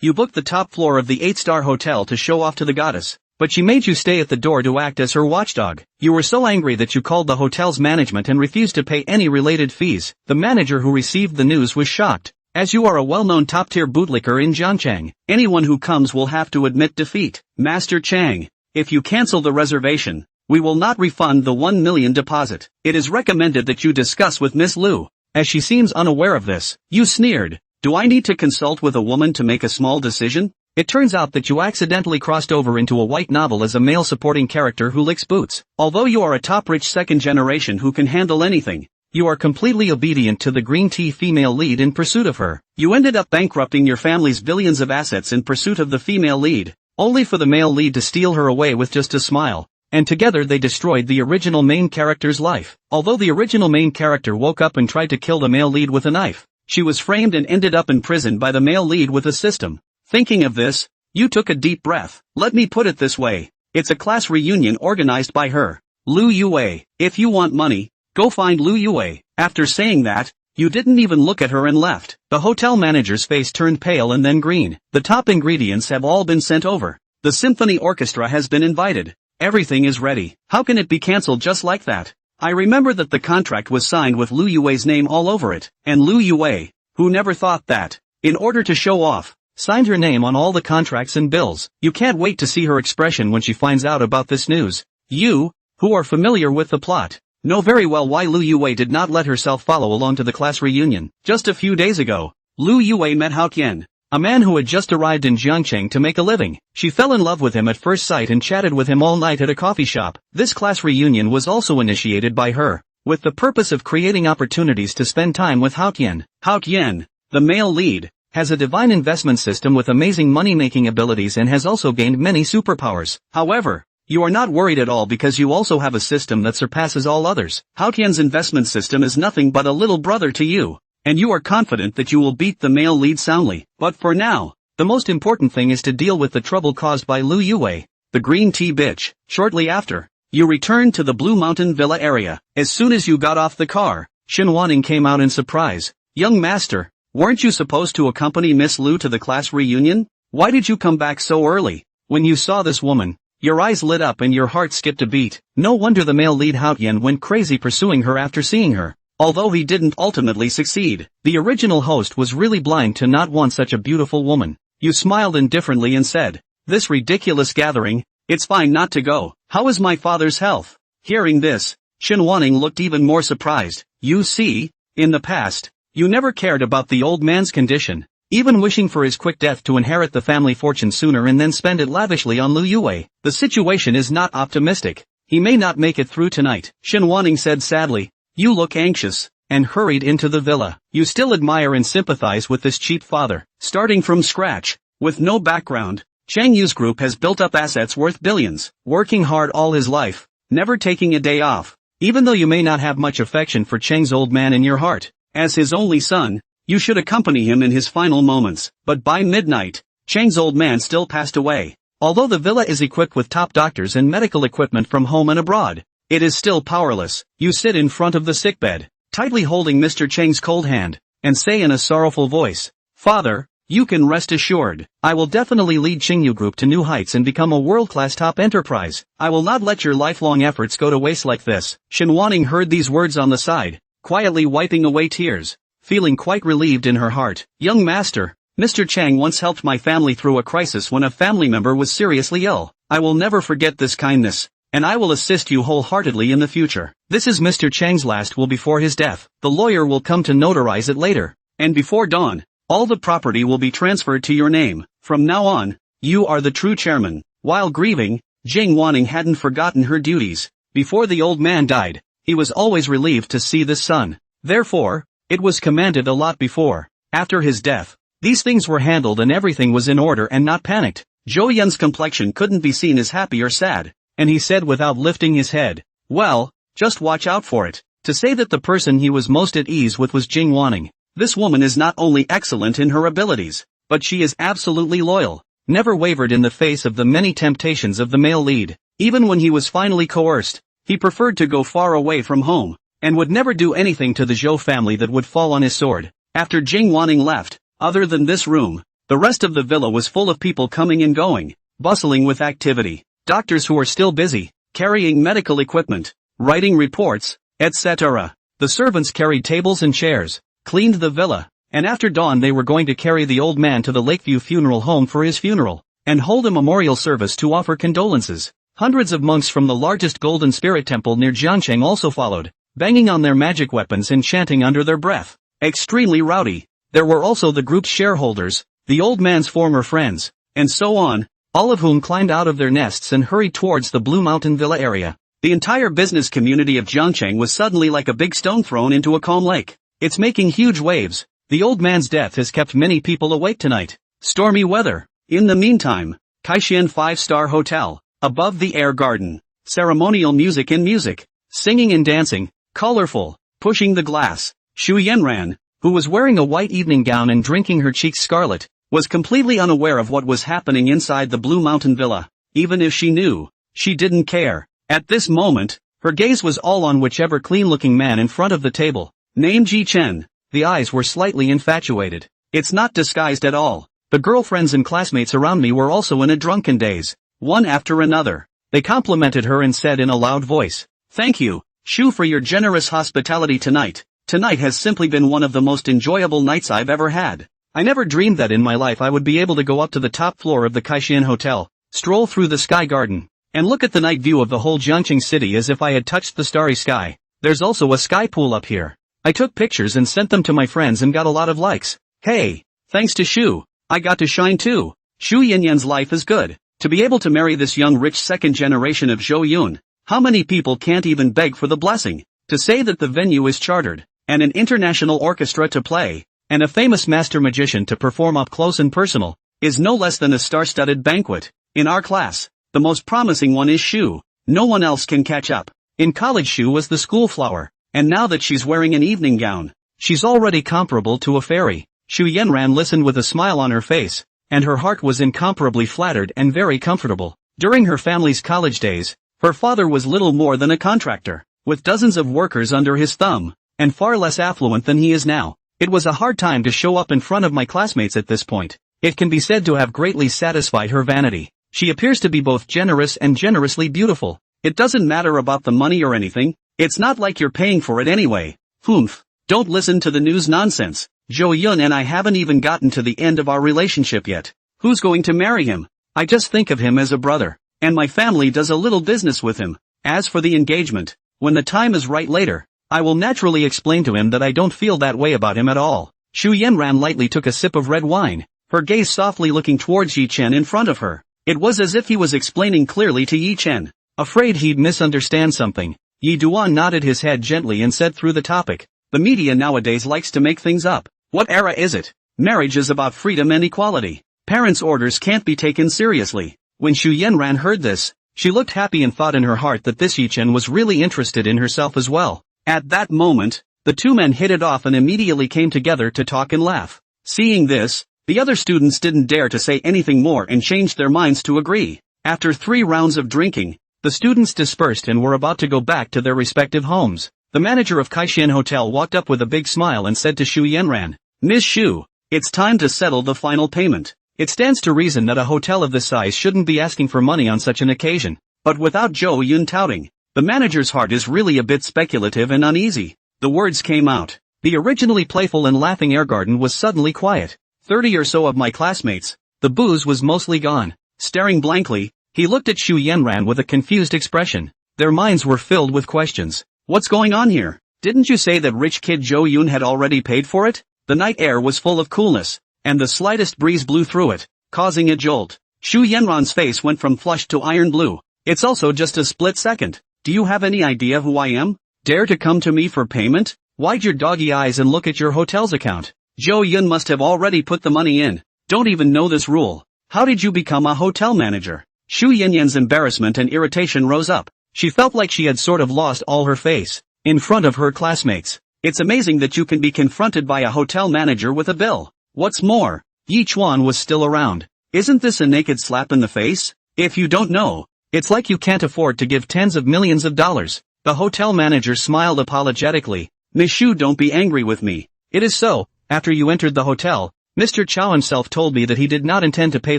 You booked the top floor of the 8-star hotel to show off to the goddess, but she made you stay at the door to act as her watchdog. You were so angry that you called the hotel's management and refused to pay any related fees. The manager who received the news was shocked. As you are a well-known top-tier bootlicker in Jiangchang, anyone who comes will have to admit defeat. Master Chang, if you cancel the reservation, we will not refund the 1 million deposit. It is recommended that you discuss with Miss Liu. As she seems unaware of this, you sneered. Do I need to consult with a woman to make a small decision? It turns out that you accidentally crossed over into a white novel as a male supporting character who licks boots. Although you are a top-rich second generation who can handle anything, you are completely obedient to the green tea female lead in pursuit of her. You ended up bankrupting your family's billions of assets in pursuit of the female lead, only for the male lead to steal her away with just a smile. And together they destroyed the original main character's life. Although the original main character woke up and tried to kill the male lead with a knife, she was framed and ended up in prison by the male lead with a system. Thinking of this, you took a deep breath. Let me put it this way. It's a class reunion organized by her, Liu Yue. If you want money, go find Liu Yue. After saying that, you didn't even look at her and left. The hotel manager's face turned pale and then green. The top ingredients have all been sent over. The symphony orchestra has been invited. Everything is ready. How can it be cancelled just like that? I remember that the contract was signed with Liu Yue's name all over it, and Liu Yue, who never thought that, in order to show off, signed her name on all the contracts and bills. You can't wait to see her expression when she finds out about this news. You, who are familiar with the plot, know very well why Liu Yue did not let herself follow along to the class reunion. Just a few days ago, Liu Yue met Hao Qian, a man who had just arrived in Jiangcheng to make a living. She fell in love with him at first sight and chatted with him all night at a coffee shop. This class reunion was also initiated by her, with the purpose of creating opportunities to spend time with Hao Qian. Hao Qian, the male lead, has a divine investment system with amazing money-making abilities and has also gained many superpowers. However, you are not worried at all because you also have a system that surpasses all others. Hao Qian's investment system is nothing but a little brother to you, and you are confident that you will beat the male lead soundly. But for now, the most important thing is to deal with the trouble caused by Liu Yue, the green tea bitch. Shortly after, you returned to the Blue Mountain Villa area. As soon as you got off the car, Shen Wanning came out in surprise. Young master, weren't you supposed to accompany Miss Liu to the class reunion? Why did you come back so early? When you saw this woman, your eyes lit up and your heart skipped a beat. No wonder the male lead Hao Qian went crazy pursuing her after seeing her. Although he didn't ultimately succeed, the original host was really blind to not want such a beautiful woman. You smiled indifferently and said, "This ridiculous gathering, it's fine not to go. How is my father's health?" Hearing this, Shen Wanning looked even more surprised. You see, in the past, you never cared about the old man's condition, even wishing for his quick death to inherit the family fortune sooner and then spend it lavishly on Liu Yue. The situation is not optimistic. He may not make it through tonight. Shen Wanning said sadly. You look anxious, and hurried into the villa. You still admire and sympathize with this cheap father. Starting from scratch, with no background, Chang Yu's group has built up assets worth billions, working hard all his life, never taking a day off. Even though you may not have much affection for Chang's old man in your heart, as his only son, you should accompany him in his final moments. But by midnight, Chang's old man still passed away. Although the villa is equipped with top doctors and medical equipment from home and abroad, it is still powerless. You sit in front of the sickbed, tightly holding Mr. Chang's cold hand, and say in a sorrowful voice, "Father, you can rest assured. I will definitely lead Chengyu Group to new heights and become a world-class top enterprise. I will not let your lifelong efforts go to waste like this." Shen Wanning heard these words on the side, quietly wiping away tears, feeling quite relieved in her heart. Young master, Mr. Chang once helped my family through a crisis when a family member was seriously ill. I will never forget this kindness, and I will assist you wholeheartedly in the future. This is Mr. Chang's last will before his death. The lawyer will come to notarize it later, and before dawn, all the property will be transferred to your name. From now on, you are the true chairman. While grieving, Jing Wanning hadn't forgotten her duties. Before the old man died, he was always relieved to see this son. Therefore, it was commanded a lot before. After his death, these things were handled and everything was in order and not panicked. Zhou Yun's complexion couldn't be seen as happy or sad, and he said without lifting his head, "Well, just watch out for it." To say that the person he was most at ease with was Jing Wanning. This woman is not only excellent in her abilities, but she is absolutely loyal, never wavered in the face of the many temptations of the male lead. Even when he was finally coerced, he preferred to go far away from home, and would never do anything to the Zhou family that would fall on his sword. After Jing Wanning left, other than this room, The rest of the villa was full of people coming and going, bustling with activity. Doctors who are still busy, carrying medical equipment, writing reports, etc. The servants carried tables and chairs, cleaned the villa, and after dawn they were going to carry the old man to the Lakeview funeral home for his funeral, and hold a memorial service to offer condolences. Hundreds of monks from the largest golden spirit temple near Jiangcheng also followed, banging on their magic weapons and chanting under their breath. Extremely rowdy. There were also the group's shareholders, the old man's former friends, and so on, all of whom climbed out of their nests and hurried towards the Blue Mountain Villa area. The entire business community of Jiangcheng was suddenly like a big stone thrown into a calm lake. It's making huge waves. The old man's death has kept many people awake tonight. Stormy weather. In the meantime, Kaishan 5-star hotel, above the air garden. Ceremonial music and music, singing and dancing, colorful, pushing the glass. Xu Yanran, who was wearing a white evening gown and drinking her cheeks scarlet, was completely unaware of what was happening inside the Blue Mountain Villa. Even if she knew, she didn't care. At this moment, her gaze was all on whichever clean-looking man in front of the table, named Ji Chen. The eyes were slightly infatuated. It's not disguised at all. The girlfriends and classmates around me were also in a drunken daze, one after another. They complimented her and said in a loud voice, "Thank you, Xu, for your generous hospitality tonight. Tonight has simply been one of the most enjoyable nights I've ever had. I never dreamed that in my life I would be able to go up to the top floor of the Kaishan Hotel, stroll through the Sky Garden, and look at the night view of the whole Jiangcheng city as if I had touched the starry sky. There's also a sky pool up here. I took pictures and sent them to my friends and got a lot of likes. Hey, thanks to Xu, I got to shine too. Xu Yanyan's life is good. To be able to marry this young rich second generation of Zhou Yun, how many people can't even beg for the blessing? To say that the venue is chartered, and an international orchestra to play, and a famous master magician to perform up close and personal, is no less than a star-studded banquet. In our class, the most promising one is Xu. No one else can catch up. In college Xu was the school flower, and now that she's wearing an evening gown, she's already comparable to a fairy. Xu Yanran listened with a smile on her face, and her heart was incomparably flattered and very comfortable. During her family's college days, her father was little more than a contractor, with dozens of workers under his thumb, and far less affluent than he is now. It was a hard time to show up in front of my classmates at this point. It can be said to have greatly satisfied her vanity. She appears to be both generous and generously beautiful. It doesn't matter about the money or anything. It's not like you're paying for it anyway. Humph. Don't listen to the news nonsense. Zhou Yun and I haven't even gotten to the end of our relationship yet. Who's going to marry him? I just think of him as a brother, and my family does a little business with him. As for the engagement, when the time is right later, I will naturally explain to him that I don't feel that way about him at all. Xu Yanran lightly took a sip of red wine, her gaze softly looking towards Yi Chen in front of her. It was as if he was explaining clearly to Yi Chen. Afraid he'd misunderstand something, Yi Duan nodded his head gently and said through the topic, "The media nowadays likes to make things up. What era is it? Marriage is about freedom and equality. Parents' orders can't be taken seriously." When Xu Yanran heard this, she looked happy and thought in her heart that this Yi Chen was really interested in herself as well. At that moment, the two men hit it off and immediately came together to talk and laugh. Seeing this, the other students didn't dare to say anything more and changed their minds to agree. After 3 rounds of drinking, the students dispersed and were about to go back to their respective homes. The manager of Kaishan Hotel walked up with a big smile and said to Xu Yanran, "Miss Xu, it's time to settle the final payment. It stands to reason that a hotel of this size shouldn't be asking for money on such an occasion." But without Zhou Yun touting, the manager's heart is really a bit speculative and uneasy. The words came out. The originally playful and laughing air garden was suddenly quiet. 30 or so of my classmates, the booze was mostly gone. Staring blankly, he looked at Xu Yanran with a confused expression. Their minds were filled with questions. What's going on here? Didn't you say that rich kid Zhou Yun had already paid for it? The night air was full of coolness, and the slightest breeze blew through it, causing a jolt. Xu Yanran's face went from flushed to iron blue. It's also just a split second. Do you have any idea who I am? Dare to come to me for payment? Wide your doggy eyes and look at your hotel's account. Zhou Yun must have already put the money in. Don't even know this rule. How did you become a hotel manager? Xu Yanyan's embarrassment and irritation rose up. She felt like she had sort of lost all her face in front of her classmates. It's amazing that you can be confronted by a hotel manager with a bill. What's more, Yi Chuan was still around. Isn't this a naked slap in the face? If you don't know, it's like you can't afford to give tens of millions of dollars. The hotel manager smiled apologetically. Miss Xu, don't be angry with me. It is so, after you entered the hotel, Mr. Chow himself told me that he did not intend to pay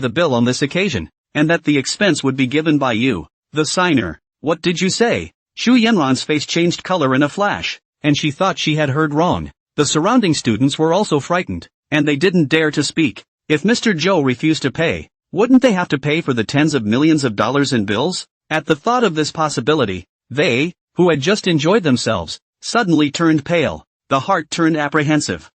the bill on this occasion, and that the expense would be given by you, the signer. What did you say? Shu Yenran's face changed color in a flash, and she thought she had heard wrong. The surrounding students were also frightened, and they didn't dare to speak. If Mr. Zhou refused to pay, wouldn't they have to pay for the tens of millions of dollars in bills? At the thought of this possibility, they, who had just enjoyed themselves, suddenly turned pale. The heart turned apprehensive.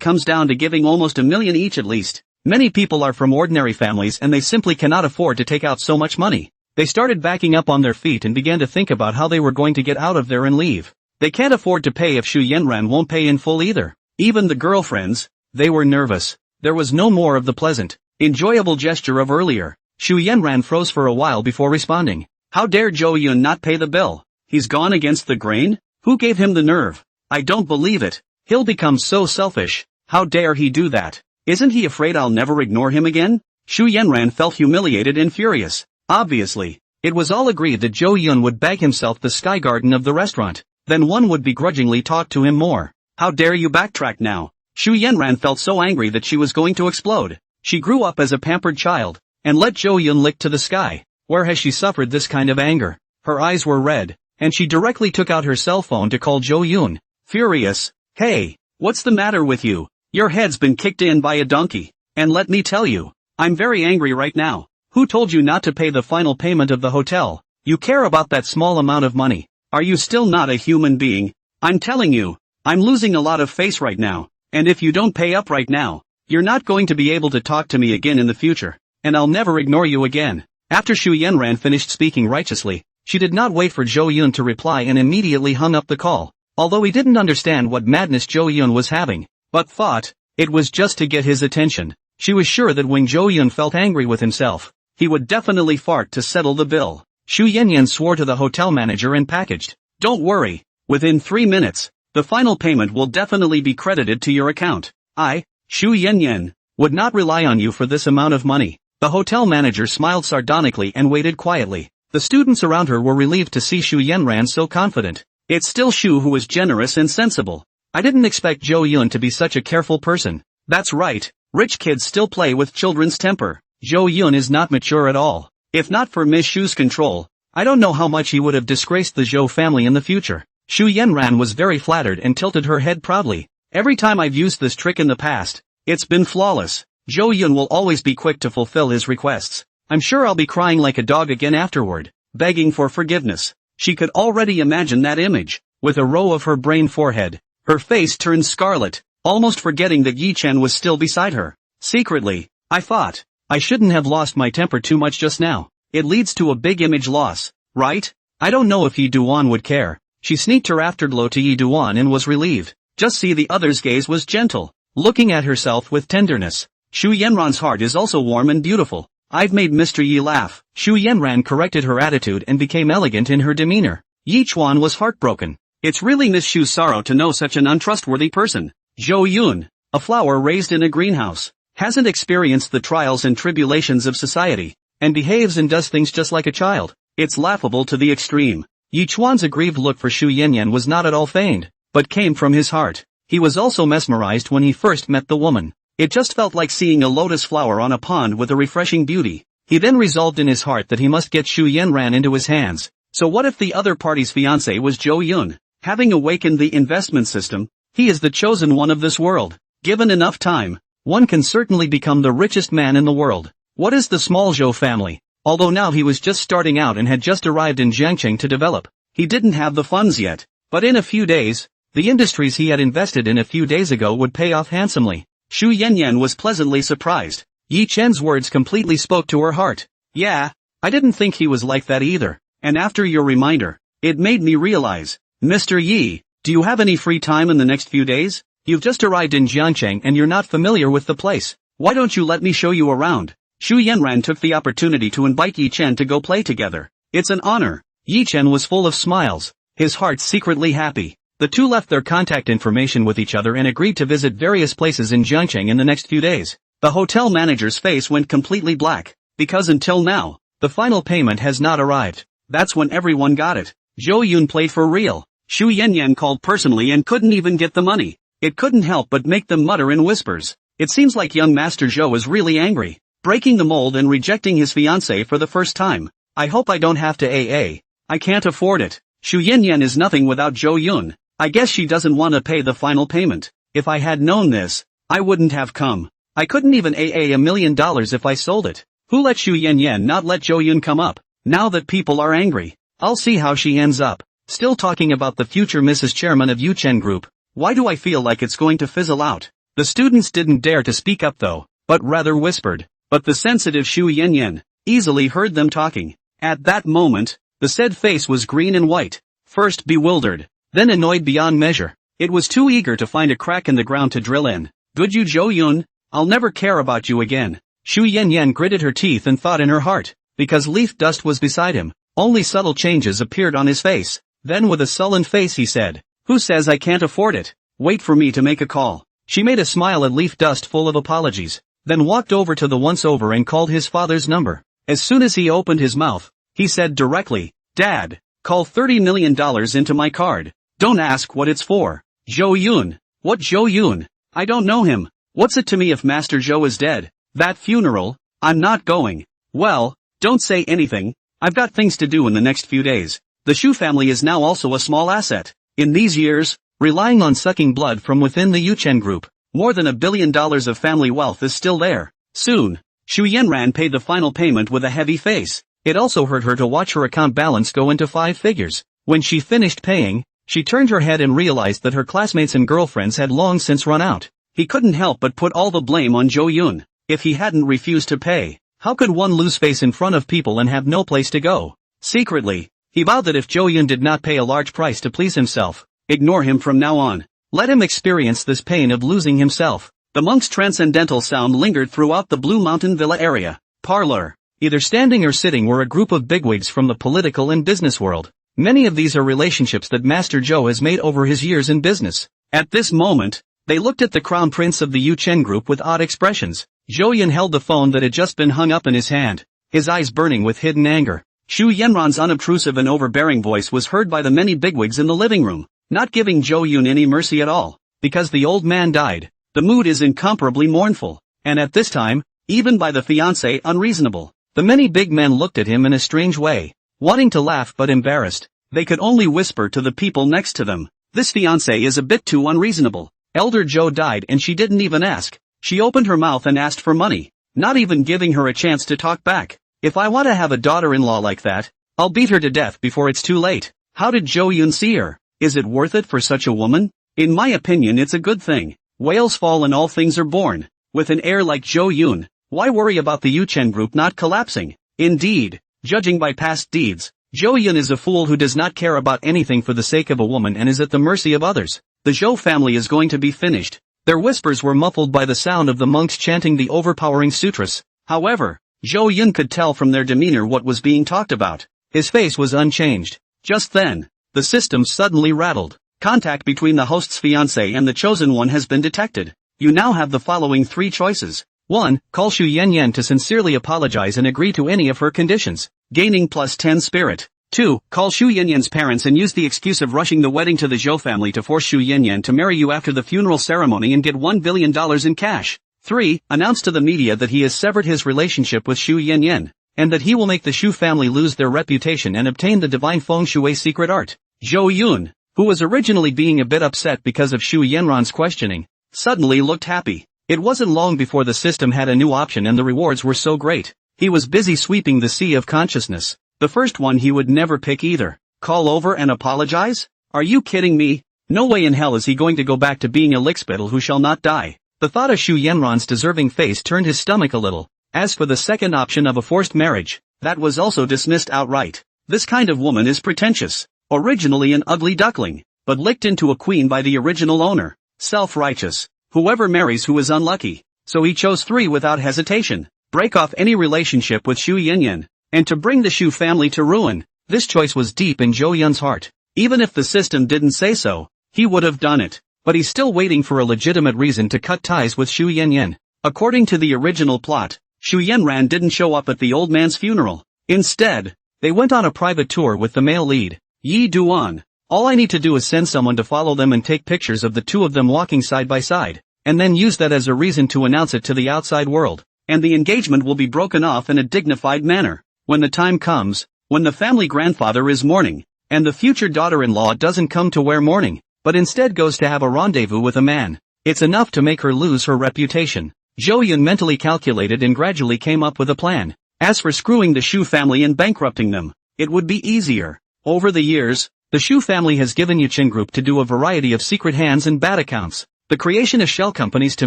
Comes down to giving almost $1 million each at least. Many people are from ordinary families and they simply cannot afford to take out so much money. They started backing up on their feet and began to think about how they were going to get out of there and leave. They can't afford to pay if Shu Yenran won't pay in full either. Even the girlfriends, they were nervous. There was no more of the pleasant, enjoyable gesture of earlier. Shu Yenran froze for a while before responding. How dare Zhou Yun not pay the bill? He's gone against the grain? Who gave him the nerve? I don't believe it. He'll become so selfish. How dare he do that? Isn't he afraid I'll never ignore him again? Shu Yenran felt humiliated and furious. Obviously, it was all agreed that Zhou Yun would bag himself the sky garden of the restaurant. Then one would begrudgingly talk to him more. How dare you backtrack now? Shu Yenran felt so angry that she was going to explode. She grew up as a pampered child, and let Zhou Yun lick to the sky. Where has she suffered this kind of anger? Her eyes were red, and she directly took out her cell phone to call Zhou Yun. Furious. Hey, what's the matter with you? Your head's been kicked in by a donkey. And let me tell you, I'm very angry right now. Who told you not to pay the final payment of the hotel? You care about that small amount of money. Are you still not a human being? I'm telling you, I'm losing a lot of face right now, and if you don't pay up right now, you're not going to be able to talk to me again in the future, and I'll never ignore you again. After Shu Yenran finished speaking righteously, she did not wait for Zhou Yun to reply and immediately hung up the call. Although he didn't understand what madness Zhou Yun was having, but thought it was just to get his attention, she was sure that when Zhou Yun felt angry with himself, he would definitely fart to settle the bill. Shu Yenyan swore to the hotel manager and packaged. Don't worry, within 3 minutes, the final payment will definitely be credited to your account. I, Shu Yenyan, would not rely on you for this amount of money. The hotel manager smiled sardonically and waited quietly. The students around her were relieved to see Shu Yenran so confident. It's still Shu who is generous and sensible. I didn't expect Zhou Yun to be such a careful person. That's right, rich kids still play with children's temper. Zhou Yun is not mature at all. If not for Miss Shu's control, I don't know how much he would have disgraced the Zhou family in the future. Shu Yenran was very flattered and tilted her head proudly. Every time I've used this trick in the past, it's been flawless. Zhou Yun will always be quick to fulfill his requests. I'm sure I'll be crying like a dog again afterward, begging for forgiveness. She could already imagine that image, with a row of her brain forehead. Her face turned scarlet, almost forgetting that Yi Chen was still beside her. Secretly, I thought, I shouldn't have lost my temper too much just now. It leads to a big image loss, right? I don't know if Yi Duan would care. She sneaked her afterglow to Yi Duan and was relieved. Just see the other's gaze was gentle, looking at herself with tenderness. Shu Yenran's heart is also warm and beautiful. I've made Mr. Yi laugh. Shu Yenran corrected her attitude and became elegant in her demeanor. Yi Chuan was heartbroken. It's really Miss Shu's sorrow to know such an untrustworthy person. Zhou Yun, a flower raised in a greenhouse, hasn't experienced the trials and tribulations of society, and behaves and does things just like a child. It's laughable to the extreme. Yi Chuan's aggrieved look for Shu Yenyan was not at all feigned, but came from his heart. He was also mesmerized when he first met the woman. It just felt like seeing a lotus flower on a pond with a refreshing beauty. He then resolved in his heart that he must get Shu Yenran into his hands. So what if the other party's fiancé was Zhou Yun? Having awakened the investment system, he is the chosen one of this world. Given enough time, one can certainly become the richest man in the world. What is the small Zhou family? Although now he was just starting out and had just arrived in Jiangqing to develop, he didn't have the funds yet. But in a few days, the industries he had invested in a few days ago would pay off handsomely. Shu Yenyan was pleasantly surprised. Yi Chen's words completely spoke to her heart. Yeah, I didn't think he was like that either. And after your reminder, it made me realize. Mr. Yi, do you have any free time in the next few days? You've just arrived in Jiangqing and you're not familiar with the place. Why don't you let me show you around? Shu Yenran took the opportunity to invite Yi Chen to go play together. It's an honor. Yi Chen was full of smiles, his heart secretly happy. The two left their contact information with each other and agreed to visit various places in Jiangqing in the next few days. The hotel manager's face went completely black, because until now, the final payment has not arrived. That's when everyone got it. Zhou Yun played for real. Shu Yenyan called personally and couldn't even get the money. It couldn't help but make them mutter in whispers. It seems like young Master Zhou is really angry, breaking the mold and rejecting his fiancée for the first time. I hope I don't have to AA. I can't afford it. Shu Yanyan is nothing without Zhou Yun. I guess she doesn't want to pay the final payment. If I had known this, I wouldn't have come. I couldn't even AA $1 million if I sold it. Who let Shu Yanyan not let Zhou Yun come up? Now that people are angry, I'll see how she ends up. Still talking about the future Mrs. Chairman of Yuchen Group. Why do I feel like it's going to fizzle out? The students didn't dare to speak up though, but rather whispered. But the sensitive Shu Yanyan easily heard them talking. At that moment, the said face was green and white. First bewildered, then annoyed beyond measure. It was too eager to find a crack in the ground to drill in. Good you Zhou Yun, I'll never care about you again. Shu Yanyan gritted her teeth and thought in her heart, because leaf dust was beside him, only subtle changes appeared on his face. Then with a sullen face he said, who says I can't afford it? Wait for me to make a call. She made a smile at leaf dust full of apologies, then walked over to the once-over and called his father's number. As soon as he opened his mouth, he said directly, Dad, call $30 million into my card. Don't ask what it's for. Zhou Yun. What Zhou Yun? I don't know him. What's it to me if Master Zhou is dead? That funeral? I'm not going. Well, don't say anything. I've got things to do in the next few days. The Shu family is now also a small asset. In these years, relying on sucking blood from within the Yuchen Group, more than $1 billion of family wealth is still there. Soon, Shu Yanran paid the final payment with a heavy face. It also hurt her to watch her account balance go into 5 figures. When she finished paying, she turned her head and realized that her classmates and girlfriends had long since run out. He couldn't help but put all the blame on Zhou Yun. If he hadn't refused to pay, how could one lose face in front of people and have no place to go? Secretly, he vowed that if Zhou Yun did not pay a large price to please himself, ignore him from now on. Let him experience this pain of losing himself. The monk's transcendental sound lingered throughout the Blue Mountain Villa area. Parlor. Either standing or sitting were a group of bigwigs from the political and business world. Many of these are relationships that Master Zhou has made over his years in business. At this moment, they looked at the crown prince of the Yuchen Group with odd expressions. Zhou Yun held the phone that had just been hung up in his hand, his eyes burning with hidden anger. Shu Yanran's unobtrusive and overbearing voice was heard by the many bigwigs in the living room, not giving Zhou Yun any mercy at all. Because the old man died, the mood is incomparably mournful, and at this time, even by the fiancé unreasonable. The many big men looked at him in a strange way, wanting to laugh but embarrassed. They could only whisper to the people next to them, this fiancé is a bit too unreasonable. Elder Zhou died and she didn't even ask. She opened her mouth and asked for money, not even giving her a chance to talk back. If I want to have a daughter-in-law like that, I'll beat her to death before it's too late. How did Zhou Yun see her? Is it worth it for such a woman? In my opinion it's a good thing. Whales fall and all things are born. With an heir like Zhou Yun, why worry about the Yuchen Group not collapsing? Indeed, judging by past deeds, Zhou Yun is a fool who does not care about anything for the sake of a woman and is at the mercy of others. The Zhou family is going to be finished. Their whispers were muffled by the sound of the monks chanting the overpowering sutras. However, Zhou Yun could tell from their demeanor what was being talked about. His face was unchanged. Just then, the system suddenly rattled. Contact between the host's fiancé and the chosen one has been detected. You now have the following 3 choices. 1. Call Shu Yanyan to sincerely apologize and agree to any of her conditions, gaining +10 spirit. 2. Call Shu Yanyan's parents and use the excuse of rushing the wedding to the Zhou family to force Shu Yanyan to marry you after the funeral ceremony and get $1 billion in cash. 3. Announce to the media that he has severed his relationship with Shu Yanyan, and that he will make the Shu family lose their reputation and obtain the divine feng shui secret art. Zhou Yun, who was originally being a bit upset because of Shu Yanran's questioning, suddenly looked happy. It wasn't long before the system had a new option and the rewards were so great. He was busy sweeping the sea of consciousness. The first one he would never pick either. Call over and apologize? Are you kidding me? No way in hell is he going to go back to being a lickspittle who shall not die. The thought of Shu Yanran's deserving face turned his stomach a little. As for the second option of a forced marriage, that was also dismissed outright. This kind of woman is pretentious. Originally an ugly duckling, but licked into a queen by the original owner. Self-righteous. Whoever marries who is unlucky. So he chose 3 without hesitation. Break off any relationship with Shu Yanyan, and to bring the Shu family to ruin. This choice was deep in Zhou Yun's heart. Even if the system didn't say so, he would have done it. But he's still waiting for a legitimate reason to cut ties with Shu Yanyan. According to the original plot, Shu Yanran didn't show up at the old man's funeral. Instead, they went on a private tour with the male lead, Yi Duan. All I need to do is send someone to follow them and take pictures of the 2 of them walking side by side. and then use that as a reason to announce it to the outside world. And the engagement will be broken off in a dignified manner. When the time comes, when the family grandfather is mourning, and the future daughter-in-law doesn't come to wear mourning, but instead goes to have a rendezvous with a man, it's enough to make her lose her reputation. Jo-yeon mentally calculated and gradually came up with a plan. As for screwing the Shus family and bankrupting them, it would be easier. Over the years, the Shus family has given Yuchen Group to do a variety of secret hands and bad accounts, the creation of shell companies to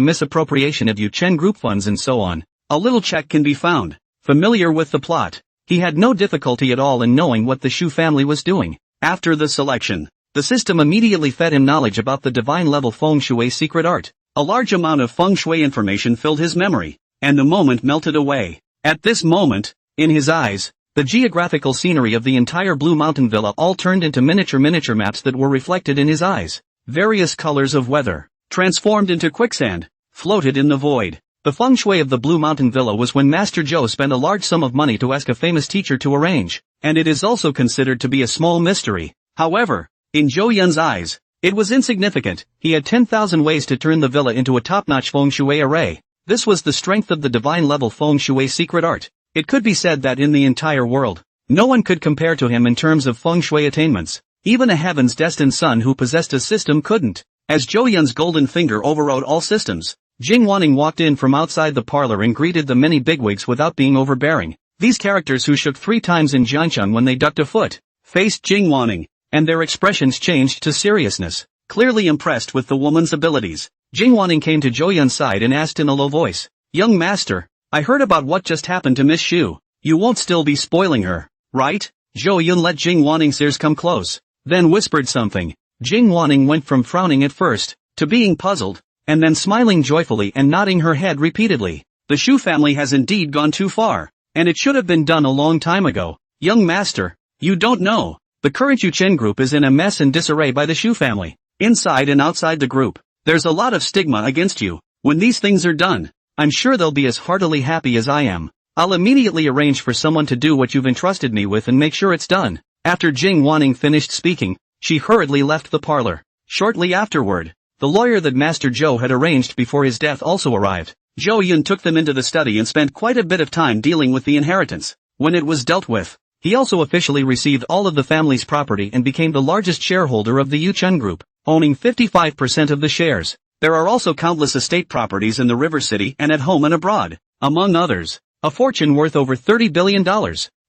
misappropriation of Yuchen Group funds and so on. A little check can be found. Familiar with the plot, he had no difficulty at all in knowing what the Shus family was doing. After the selection, the system immediately fed him knowledge about the divine level feng shui secret art. A large amount of feng shui information filled his memory, and the moment melted away. At this moment, in his eyes, the geographical scenery of the entire Blue Mountain Villa all turned into miniature maps that were reflected in his eyes. Various colors of weather, transformed into quicksand, floated in the void. The feng shui of the Blue Mountain Villa was when Master Zhou spent a large sum of money to ask a famous teacher to arrange, and it is also considered to be a small mystery. However, in Zhou Yun's eyes, it was insignificant. He had 10,000 ways to turn the villa into a top-notch feng shui array. This was the strength of the divine level feng shui secret art. It could be said that in the entire world, no one could compare to him in terms of feng shui attainments. Even a heaven's destined son who possessed a system couldn't. As Zhou Yun's golden finger overrode all systems, Jing Wanning walked in from outside the parlor and greeted the many bigwigs without being overbearing. These characters who shook 3 times in Jiancheng when they ducked a foot, faced Jing Wanning, and their expressions changed to seriousness. Clearly impressed with the woman's abilities, Jing Wanning came to Zhou Yun's side and asked in a low voice, "Young master, I heard about what just happened to Miss Shu. You won't still be spoiling her, right?" Zhou Yun let Jing Wanning's ears come close, then whispered something. Jing Wanning went from frowning at first, to being puzzled, and then smiling joyfully and nodding her head repeatedly. The Shu family has indeed gone too far, and it should have been done a long time ago. Young master, you don't know. The current Yuchen Group is in a mess and disarray by the Shu family. Inside and outside the group, there's a lot of stigma against you. When these things are done, I'm sure they'll be as heartily happy as I am. I'll immediately arrange for someone to do what you've entrusted me with and make sure it's done. After Jing Wanning finished speaking, she hurriedly left the parlor. Shortly afterward, the lawyer that Master Zhou had arranged before his death also arrived. Zhou Yun took them into the study and spent quite a bit of time dealing with the inheritance. When it was dealt with, he also officially received all of the family's property and became the largest shareholder of the Yuchen Group, owning 55% of the shares. There are also countless estate properties in the River City and at home and abroad, among others, a fortune worth over $30 billion.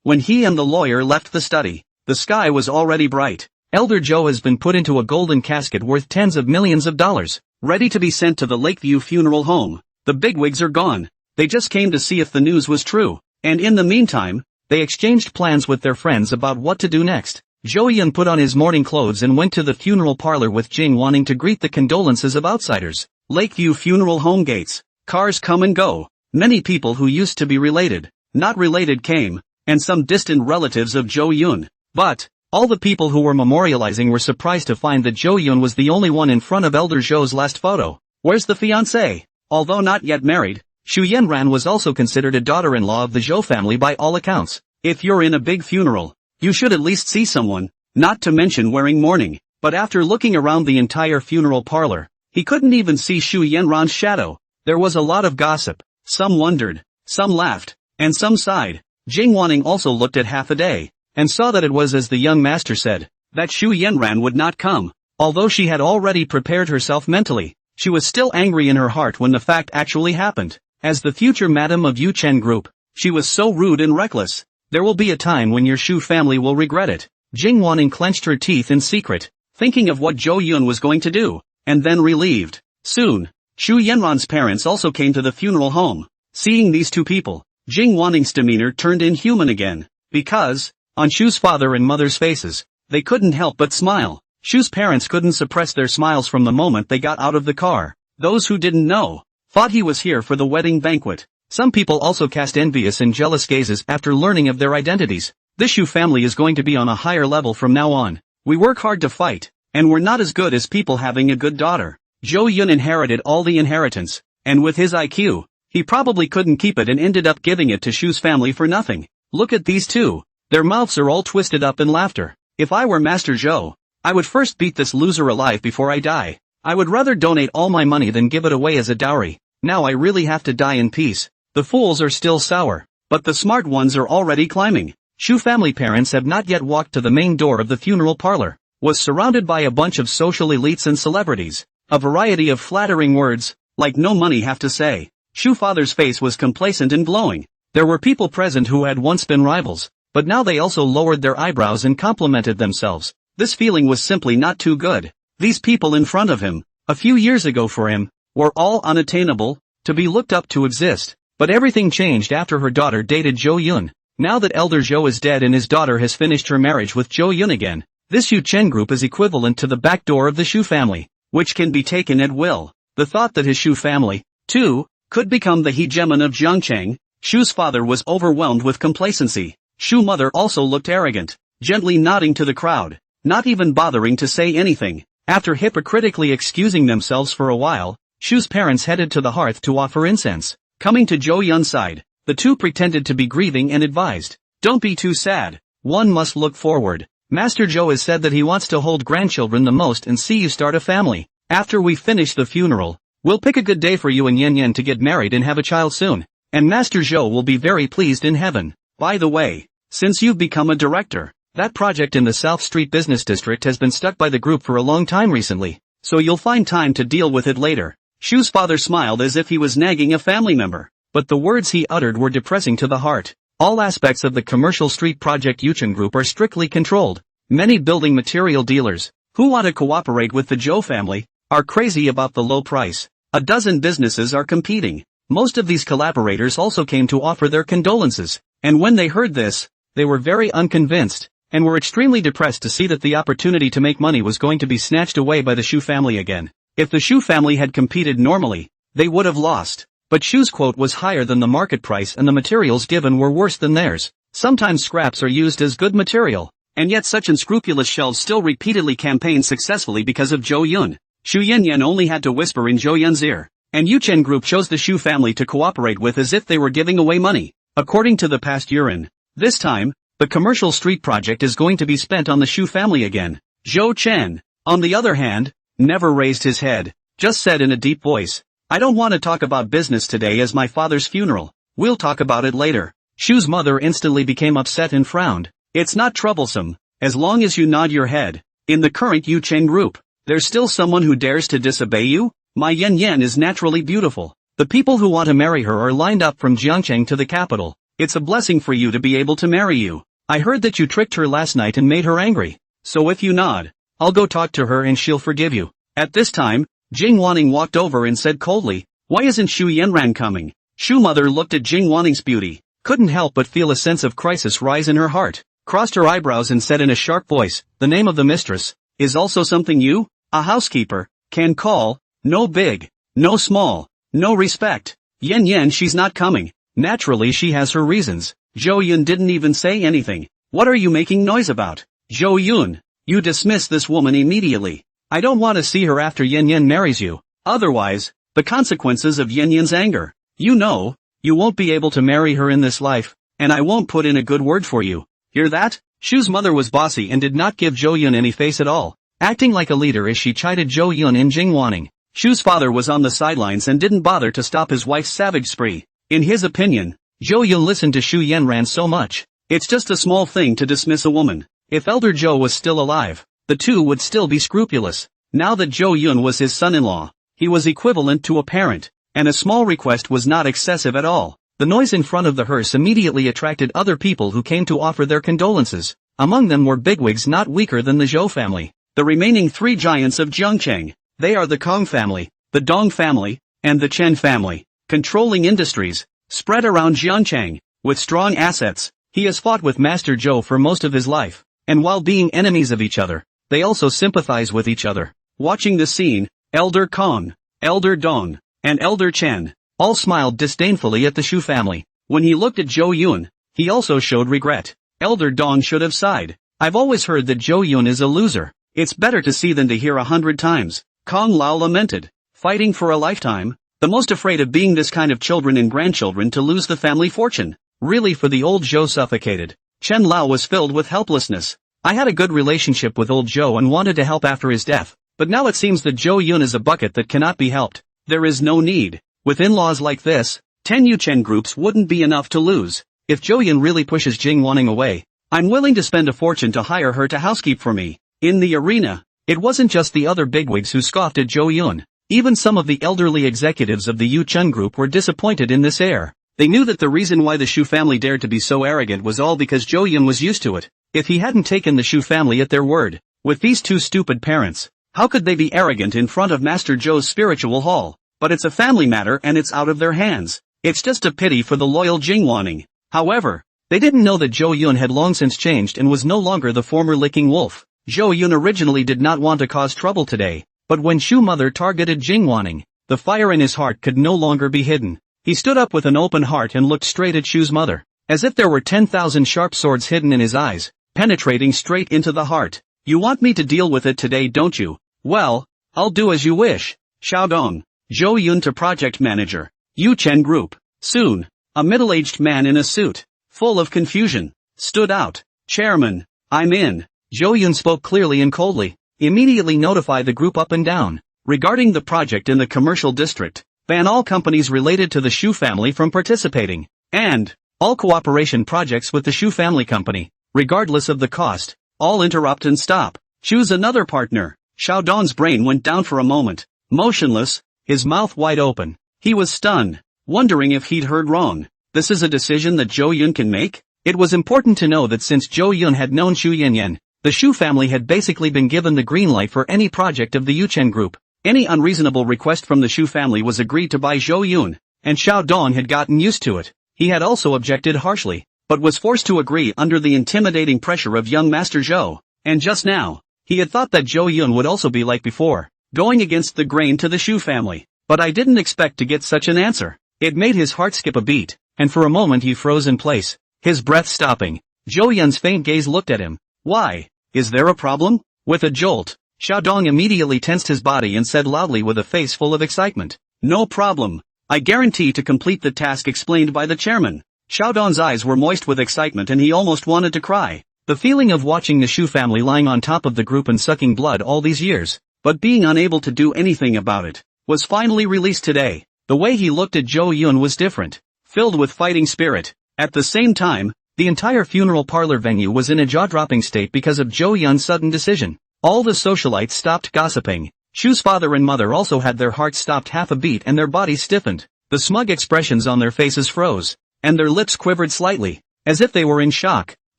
When he and the lawyer left the study, the sky was already bright. Elder Zhou has been put into a golden casket worth tens of millions of dollars, ready to be sent to the Lakeview funeral home. The bigwigs are gone. They just came to see if the news was true, and in the meantime, they exchanged plans with their friends about what to do next. Zhou Yun put on his mourning clothes and went to the funeral parlor with Jing Wanning to greet the condolences of outsiders. Lakeview funeral home gates. Cars come and go. Many people who used to be related, not related came, and some distant relatives of Zhou Yun. But, all the people who were memorializing were surprised to find that Zhou Yun was the only one in front of Elder Zhou's last photo. Where's the fiancée? Although not yet married, Xu Yanran was also considered a daughter-in-law of the Zhou family by all accounts. If you're in a big funeral, you should at least see someone, not to mention wearing mourning. But after looking around the entire funeral parlor, he couldn't even see Xu Yanran's shadow. There was a lot of gossip. Some wondered, some laughed, and some sighed. Jing Wanning also looked at half a day, and saw that it was as the young master said, that Xu Yanran would not come. Although she had already prepared herself mentally, she was still angry in her heart when the fact actually happened. As the future madam of Yuchen Group, she was so rude and reckless. There will be a time when your Shu family will regret it. Jing Wanning clenched her teeth in secret, thinking of what Zhou Yun was going to do, and then relieved. Soon, Xu Yanran's parents also came to the funeral home. Seeing these two people, Jing Wanning's demeanor turned inhuman again, because, on Shu's father and mother's faces, they couldn't help but smile. Shu's parents couldn't suppress their smiles from the moment they got out of the car. Those who didn't know, thought he was here for the wedding banquet. Some people also cast envious and jealous gazes after learning of their identities. This Shu family is going to be on a higher level from now on. We work hard to fight, and we're not as good as people having a good daughter. Zhou Yun inherited all the inheritance, and with his IQ, he probably couldn't keep it and ended up giving it to Shu's family for nothing. Look at these two. Their mouths are all twisted up in laughter. If I were Master Zhou, I would first beat this loser alive before I die. I would rather donate all my money than give it away as a dowry. Now I really have to die in peace. The fools are still sour, but the smart ones are already climbing. Shu family parents have not yet walked to the main door of the funeral parlor. Was surrounded by a bunch of social elites and celebrities. A variety of flattering words, like no money have to say. Shu father's face was complacent and glowing. There were people present who had once been rivals, but now they also lowered their eyebrows and complimented themselves. This feeling was simply not too good. These people in front of him, a few years ago for him, were all unattainable, to be looked up to exist. But everything changed after her daughter dated Jo Yun. Now that elder Jo is dead and his daughter has finished her marriage with Jo Yun again, this Yuchen Group is equivalent to the back door of the Shu family, which can be taken at will. The thought that his Shu family, too, could become the hegemon of Jiangcheng, Shu's father was overwhelmed with complacency. Shu mother also looked arrogant, gently nodding to the crowd, not even bothering to say anything. After hypocritically excusing themselves for a while, Shu's parents headed to the hearth to offer incense. Coming to Jo Yun's side, the two pretended to be grieving and advised, "Don't be too sad. One must look forward. Master Jo has said that he wants to hold grandchildren the most and see you start a family. After we finish the funeral, we'll pick a good day for you and Yen Yen to get married and have a child soon. And Master Jo will be very pleased in heaven. By the way, since you've become a director, that project in the South Street Business District has been stuck by the group for a long time recently, so you'll find time to deal with it later." Shu's father smiled as if he was nagging a family member, but the words he uttered were depressing to the heart. All aspects of the commercial street project Yuchen Group are strictly controlled. Many building material dealers, who want to cooperate with the Jo family, are crazy about the low price. A dozen businesses are competing. Most of these collaborators also came to offer their condolences, and when they heard this, they were very unconvinced, and were extremely depressed to see that the opportunity to make money was going to be snatched away by the Shu family again. If the Shu family had competed normally, they would have lost. But Shu's quote was higher than the market price and the materials given were worse than theirs. Sometimes scraps are used as good material, and yet such unscrupulous shelves still repeatedly campaigned successfully because of Jo Yun. Shu Yanyan only had to whisper in Jo Yun's ear, and Yuchen Group chose the Shu family to cooperate with as if they were giving away money. According to the past Yuren, this time, the commercial street project is going to be spent on the Shu family again. Zhou Chen, on the other hand, never raised his head, just said in a deep voice, "I don't want to talk about business today as my father's funeral. We'll talk about it later." Shu's mother instantly became upset and frowned. "It's not troublesome, as long as you nod your head. In the current Yuchen Group, there's still someone who dares to disobey you? My Yen Yen is naturally beautiful. The people who want to marry her are lined up from Jiangcheng to the capital. It's a blessing for you to be able to marry you. I heard that you tricked her last night and made her angry. So if you nod, I'll go talk to her and she'll forgive you." At this time, Jing Wanning walked over and said coldly, "Why isn't Shu Yanran coming?" Shu mother looked at Jing Wanning's beauty, couldn't help but feel a sense of crisis rise in her heart, crossed her eyebrows and said in a sharp voice, "The name of the mistress is also something you, a housekeeper, can call. No big, no small, no respect. Yen Yen, she's not coming. Naturally she has her reasons." Zhou Yun didn't even say anything. "What are you making noise about? Zhou Yun, you dismiss this woman immediately. I don't want to see her after Yen Yen marries you. Otherwise, the consequences of Yen Yen's anger. You know, you won't be able to marry her in this life, and I won't put in a good word for you. Hear that?" Shu's mother was bossy and did not give Zhou Yun any face at all, acting like a leader as she chided Zhou Yun and Jing Wanning. Shu's father was on the sidelines and didn't bother to stop his wife's savage spree. In his opinion, Zhou Yun listened to Shu Yanran so much. It's just a small thing to dismiss a woman. If Elder Zhou was still alive, the two would still be scrupulous. Now that Zhou Yun was his son-in-law, he was equivalent to a parent, and a small request was not excessive at all. The noise in front of the hearse immediately attracted other people who came to offer their condolences. Among them were bigwigs not weaker than the Zhou family, the remaining three giants of Jiangcheng. They are the Kong family, the Dong family, and the Chen family, controlling industries, spread around Jiangcheng, with strong assets. He has fought with Master Zhou for most of his life, and while being enemies of each other, they also sympathize with each other. Watching the scene, Elder Kong, Elder Dong, and Elder Chen, all smiled disdainfully at the Shu family. When he looked at Zhou Yun, he also showed regret. Elder Dong should have sighed. "I've always heard that Zhou Yun is a loser. It's better to see than to hear 100 times. Kong Lao lamented. Fighting for a lifetime, the most afraid of being this kind of children and grandchildren to lose the family fortune. Really, for the old Zhou suffocated. Chen Lao was filled with helplessness. "I had a good relationship with old Zhou and wanted to help after his death. But now it seems that Zhou Yun is a bucket that cannot be helped. There is no need. With in-laws like this, 10 Yuchen groups wouldn't be enough to lose. If Zhou Yun really pushes Jing Wanning away, I'm willing to spend a fortune to hire her to housekeep for me. In the arena, it wasn't just the other bigwigs who scoffed at Zhou Yun. Even some of the elderly executives of the Yuchen Group were disappointed in this heir. They knew that the reason why the Shu family dared to be so arrogant was all because Zhou Yun was used to it. If he hadn't taken the Shu family at their word, with these two stupid parents, how could they be arrogant in front of Master Zhou's spiritual hall? But it's a family matter and it's out of their hands. It's just a pity for the loyal Jing Wanning. However, they didn't know that Zhou Yun had long since changed and was no longer the former licking wolf. Zhou Yun originally did not want to cause trouble today, but when Shu mother targeted Jing Wanning, the fire in his heart could no longer be hidden. He stood up with an open heart and looked straight at Shu's mother, as if there were 10,000 sharp swords hidden in his eyes, penetrating straight into the heart. You want me to deal with it today, don't you? Well, I'll do as you wish. Xiaodong. Zhou Yun to project manager. Yuchen Group. Soon, a middle-aged man in a suit, full of confusion, stood out. Chairman, I'm in. Zhou Yun spoke clearly and coldly. Immediately notify the group up and down. Regarding the project in the commercial district, ban all companies related to the Shu family from participating. And all cooperation projects with the Shu family company, regardless of the cost, all interrupt and stop. Choose another partner. Xiaodong's brain went down for a moment, motionless, his mouth wide open. He was stunned, wondering if he'd heard wrong. This is a decision that Zhou Yun can make? It was important to know that since Zhou Yun had known Shu Yanyan, the Shu family had basically been given the green light for any project of the Yuchen Group. Any unreasonable request from the Shu family was agreed to by Zhou Yun, and Xiaodong had gotten used to it. He had also objected harshly, but was forced to agree under the intimidating pressure of young Master Zhou. And just now, he had thought that Zhou Yun would also be like before, going against the grain to the Shu family. But I didn't expect to get such an answer. It made his heart skip a beat, and for a moment he froze in place, his breath stopping. Zhou Yun's faint gaze looked at him. Why? Is there a problem? With a jolt, Xiaodong immediately tensed his body and said loudly with a face full of excitement. No problem. I guarantee to complete the task explained by the chairman. Xiaodong's eyes were moist with excitement and he almost wanted to cry. The feeling of watching the Shu family lying on top of the group and sucking blood all these years, but being unable to do anything about it, was finally released today. The way he looked at Zhou Yun was different, filled with fighting spirit. At the same time, the entire funeral parlor venue was in a jaw-dropping state because of Zhou Yun's sudden decision. All the socialites stopped gossiping. Shu's father and mother also had their hearts stopped half a beat and their bodies stiffened. The smug expressions on their faces froze, and their lips quivered slightly, as if they were in shock.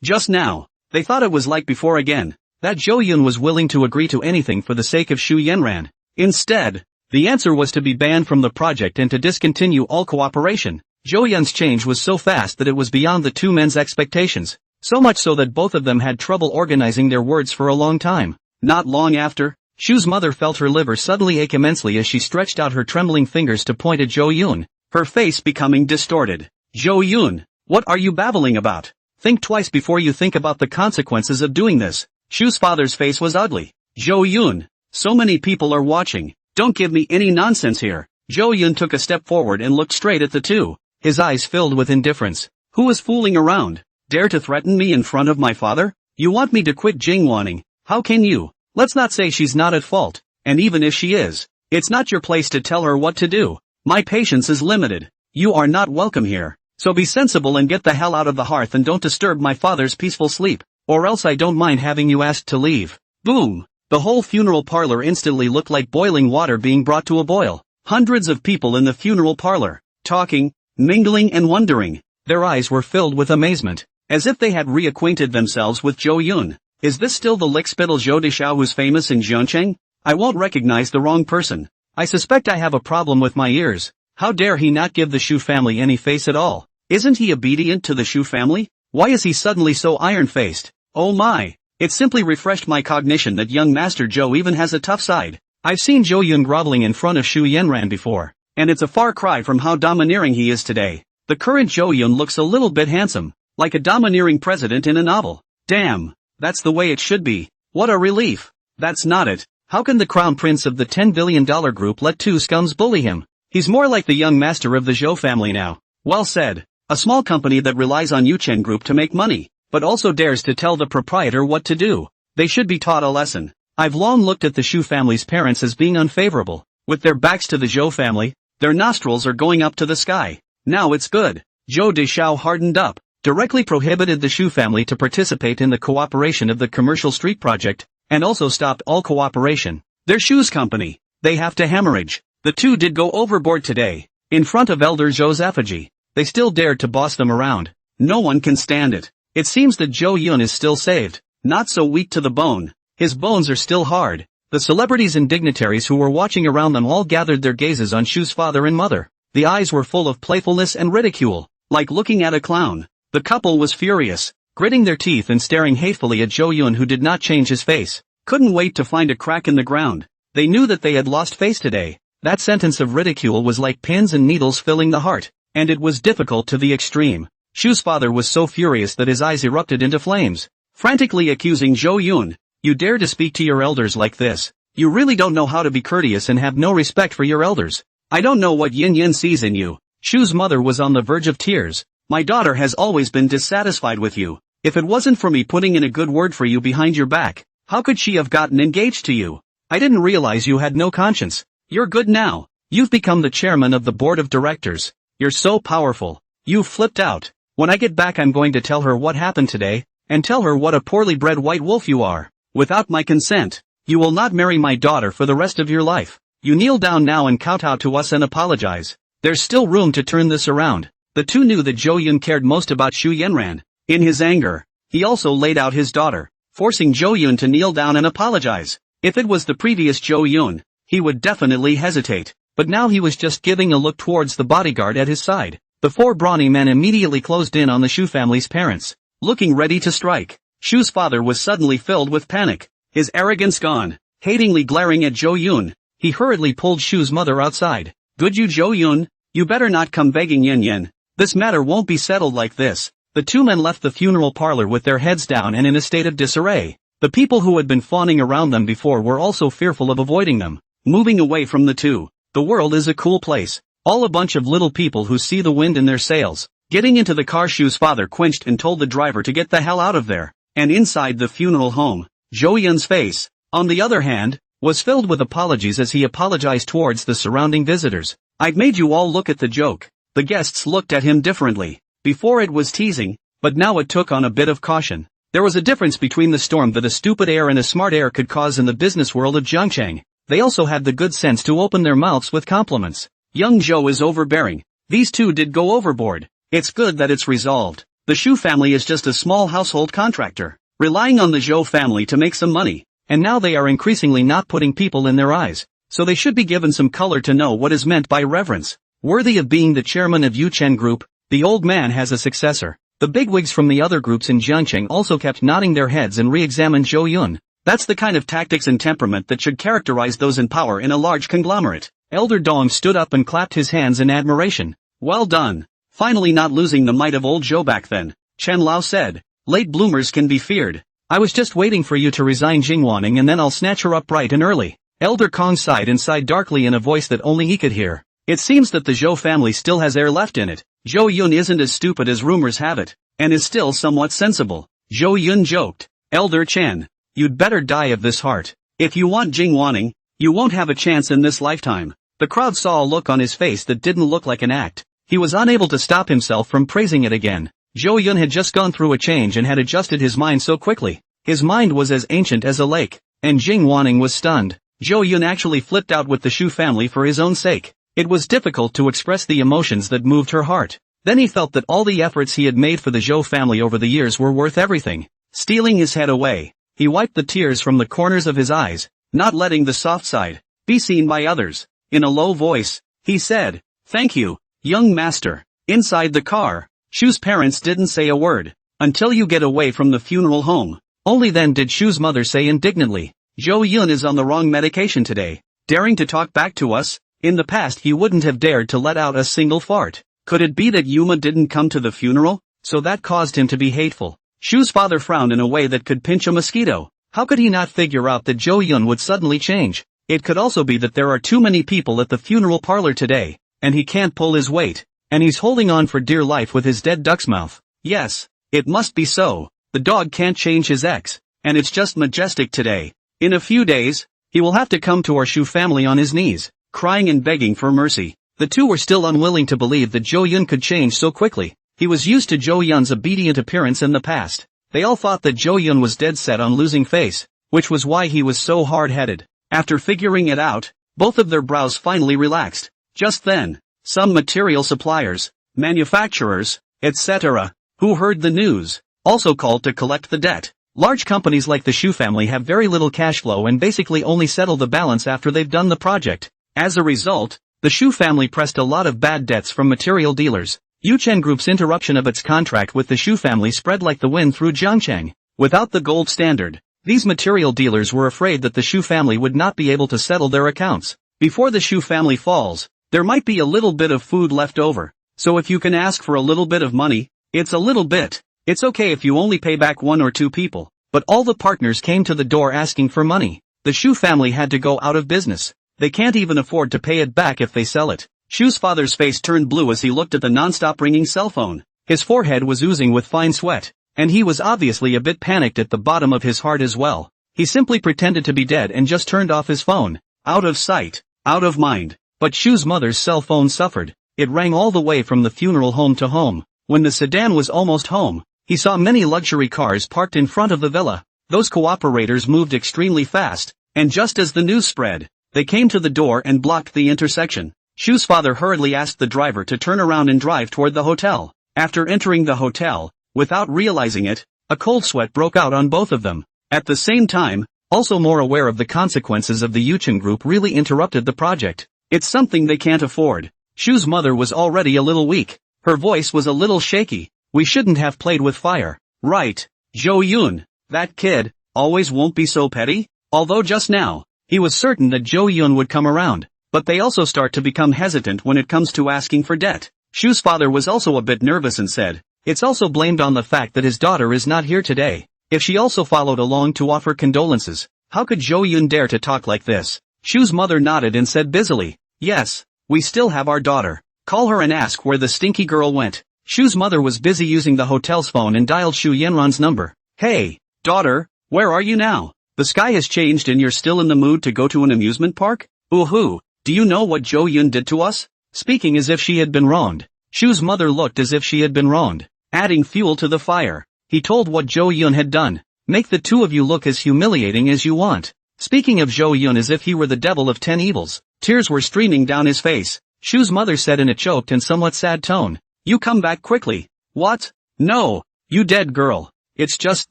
Just now, they thought it was like before again, that Zhou Yun was willing to agree to anything for the sake of Shu Yanran. Instead, the answer was to be banned from the project and to discontinue all cooperation. Zhou Yun's change was so fast that it was beyond the two men's expectations, so much so that both of them had trouble organizing their words for a long time. Not long after, Shu's mother felt her liver suddenly ache immensely as she stretched out her trembling fingers to point at Zhou Yun, her face becoming distorted. Zhou Yun, what are you babbling about? Think twice before you think about the consequences of doing this. Shu's father's face was ugly. Zhou Yun, so many people are watching. Don't give me any nonsense here. Zhou Yun took a step forward and looked straight at the two, his eyes filled with indifference. Who is fooling around? Dare to threaten me in front of my father? You want me to quit Jing Wanning? How can you? Let's not say she's not at fault, and even if she is, it's not your place to tell her what to do. My patience is limited. You are not welcome here. So be sensible and get the hell out of the hearth and don't disturb my father's peaceful sleep, or else I don't mind having you asked to leave. Boom! The whole funeral parlor instantly looked like boiling water being brought to a boil. Hundreds of people in the funeral parlor, talking, mingling and wondering. Their eyes were filled with amazement, as if they had reacquainted themselves with Zhou Yun. Is this still the lick-spittle Zhou Dishao who's famous in Zhongcheng? I won't recognize the wrong person. I suspect I have a problem with my ears. How dare he not give the Shu family any face at all? Isn't he obedient to the Shu family? Why is he suddenly so iron-faced? Oh my! It simply refreshed my cognition that young Master Zhou even has a tough side. I've seen Zhou Yun groveling in front of Shu Yanran before, and it's a far cry from how domineering he is today. The current Zhou Yun looks a little bit handsome, like a domineering president in a novel. Damn, that's the way it should be. What a relief. That's not it. How can the crown prince of the $10 billion group let two scums bully him? He's more like the young master of the Zhou family now. Well said. A small company that relies on Yuchen Group to make money, but also dares to tell the proprietor what to do. They should be taught a lesson. I've long looked at the Shu family's parents as being unfavorable. With their backs to the Zhou family, their nostrils are going up to the sky. Now it's good. Zhou Deshao hardened up, directly prohibited the Shu family to participate in the cooperation of the commercial street project, and also stopped all cooperation. Their Shu's company. They have to hemorrhage. The two did go overboard today. In front of Elder Zhou's effigy. They still dared to boss them around. No one can stand it. It seems that Zhou Yun is still saved. Not so weak to the bone. His bones are still hard. The celebrities and dignitaries who were watching around them all gathered their gazes on Shu's father and mother. The eyes were full of playfulness and ridicule, like looking at a clown. The couple was furious, gritting their teeth and staring hatefully at Zhou Yun, who did not change his face. Couldn't wait to find a crack in the ground. They knew that they had lost face today. That sentence of ridicule was like pins and needles filling the heart, and it was difficult to the extreme. Shu's father was so furious that his eyes erupted into flames, frantically accusing Zhou Yun. You dare to speak to your elders like this? You really don't know how to be courteous and have no respect for your elders. I don't know what Yin Yin sees in you. Shu's mother was on the verge of tears. My daughter has always been dissatisfied with you. If it wasn't for me putting in a good word for you behind your back, how could she have gotten engaged to you? I didn't realize you had no conscience. You're good now. You've become the chairman of the board of directors. You're so powerful. You've flipped out. When I get back, I'm going to tell her what happened today, and tell her what a poorly bred white wolf you are. Without my consent, you will not marry my daughter for the rest of your life. You kneel down now and kowtow to us and apologize. There's still room to turn this around. The two knew that Zhou Yun cared most about Shu Yanran. In his anger, he also laid out his daughter, forcing Zhou Yun to kneel down and apologize. If it was the previous Zhou Yun, he would definitely hesitate, but now he was just giving a look towards the bodyguard at his side. The four brawny men immediately closed in on the Shu family's parents, looking ready to strike. Shu's father was suddenly filled with panic, his arrogance gone. Hatingly glaring at Zhou Yun, he hurriedly pulled Shu's mother outside. Good you Zhou Yun, you better not come begging Yin Yin. This matter won't be settled like this. The two men left the funeral parlor with their heads down and in a state of disarray. The people who had been fawning around them before were also fearful of avoiding them, moving away from the two. The world is a cool place. All a bunch of little people who see the wind in their sails. Getting into the car, Shu's father quenched and told the driver to get the hell out of there. And inside the funeral home, Zhou Yun's face, on the other hand, was filled with apologies as he apologized towards the surrounding visitors. I've made you all look at the joke. The guests looked at him differently. Before it was teasing, but now it took on a bit of caution. There was a difference between the storm that a stupid heir and a smart heir could cause in the business world of Jiangcheng. They also had the good sense to open their mouths with compliments. Young Zhou is overbearing. These two did go overboard. It's good that it's resolved. The Shu family is just a small household contractor, relying on the Zhou family to make some money, and now they are increasingly not putting people in their eyes, so they should be given some color to know what is meant by reverence. Worthy of being the chairman of Yuchen Group, the old man has a successor. The bigwigs from the other groups in Jiangcheng also kept nodding their heads and re-examined Zhou Yun. That's the kind of tactics and temperament that should characterize those in power in a large conglomerate. Elder Dong stood up and clapped his hands in admiration. Well done. Finally not losing the might of old Zhou back then, Chen Lao said. Late bloomers can be feared. I was just waiting for you to resign Jingwaning and then I'll snatch her up bright and early. Elder Kong sighed and sighed darkly in a voice that only he could hear. It seems that the Zhou family still has air left in it. Zhou Yun isn't as stupid as rumors have it, and is still somewhat sensible. Zhou Yun joked. Elder Chen, you'd better die of this heart. If you want Jingwaning, you won't have a chance in this lifetime. The crowd saw a look on his face that didn't look like an act. He was unable to stop himself from praising it again. Zhou Yun had just gone through a change and had adjusted his mind so quickly. His mind was as ancient as a lake, and Jing Wanning was stunned. Zhou Yun actually flipped out with the Shu family for his own sake. It was difficult to express the emotions that moved her heart. Then he felt that all the efforts he had made for the Zhou family over the years were worth everything. Stealing his head away, he wiped the tears from the corners of his eyes, not letting the soft side be seen by others. In a low voice, he said, "Thank you, young master." Inside the car, Shu's parents didn't say a word, "Until you get away from the funeral home." Only then did Shu's mother say indignantly, "Zhou Yun is on the wrong medication today, daring to talk back to us. In the past he wouldn't have dared to let out a single fart. Could it be that Yuma didn't come to the funeral, so that caused him to be hateful?" Shu's father frowned in a way that could pinch a mosquito. How could he not figure out that Zhou Yun would suddenly change? It could also be that there are too many people at the funeral parlor today, and he can't pull his weight, and he's holding on for dear life with his dead duck's mouth. Yes, it must be so. The dog can't change his ex, and it's just majestic today. In a few days, he will have to come to our Shu family on his knees, crying and begging for mercy. The two were still unwilling to believe that Zhou Yun could change so quickly. He was used to Zhou Yun's obedient appearance in the past. They all thought that Zhou Yun was dead set on losing face, which was why he was so hard-headed. After figuring it out, both of their brows finally relaxed. Just then, some material suppliers, manufacturers, etc., who heard the news, also called to collect the debt. Large companies like the Shu family have very little cash flow and basically only settle the balance after they've done the project. As a result, the Shu family pressed a lot of bad debts from material dealers. Yuchen Group's interruption of its contract with the Shu family spread like the wind through Jiangcheng. Without the gold standard, these material dealers were afraid that the Shu family would not be able to settle their accounts. Before the Shu family falls, there might be a little bit of food left over. So if you can ask for a little bit of money, it's a little bit. It's okay if you only pay back 1 or 2 people. But all the partners came to the door asking for money. The Shu family had to go out of business. They can't even afford to pay it back if they sell it. Shu's father's face turned blue as he looked at the non-stop ringing cell phone. His forehead was oozing with fine sweat, and he was obviously a bit panicked at the bottom of his heart as well. He simply pretended to be dead and just turned off his phone. Out of sight, out of mind. But Shu's mother's cell phone suffered. It rang all the way from the funeral home to home. When the sedan was almost home, he saw many luxury cars parked in front of the villa. Those cooperators moved extremely fast, and just as the news spread, they came to the door and blocked the intersection. Shu's father hurriedly asked the driver to turn around and drive toward the hotel. After entering the hotel, without realizing it, a cold sweat broke out on both of them. At the same time, also more aware of the consequences of the Yuchen Group really interrupted the project. It's something they can't afford. Shu's mother was already a little weak. Her voice was a little shaky. We shouldn't have played with fire. Right, Zhou Yun, that kid, always won't be so petty? Although just now, he was certain that Zhou Yun would come around. But they also start to become hesitant when it comes to asking for debt. Shu's father was also a bit nervous and said, it's also blamed on the fact that his daughter is not here today. If she also followed along to offer condolences, how could Zhou Yun dare to talk like this? Shu's mother nodded and said busily, yes, we still have our daughter. Call her and ask where the stinky girl went. Shu's mother was busy using the hotel's phone and dialed Shu Yenran's number. Hey, daughter, where are you now? The sky has changed and you're still in the mood to go to an amusement park? Ooh-hoo. Do you know what Zhou Yun did to us? Speaking as if she had been wronged. Shu's mother looked as if she had been wronged. Adding fuel to the fire, he told what Zhou Yun had done. Make the two of you look as humiliating as you want. Speaking of Zhou Yun as if he were the devil of 10 evils, tears were streaming down his face. Shu's mother said in a choked and somewhat sad tone, you come back quickly. What? No, you dead girl. It's just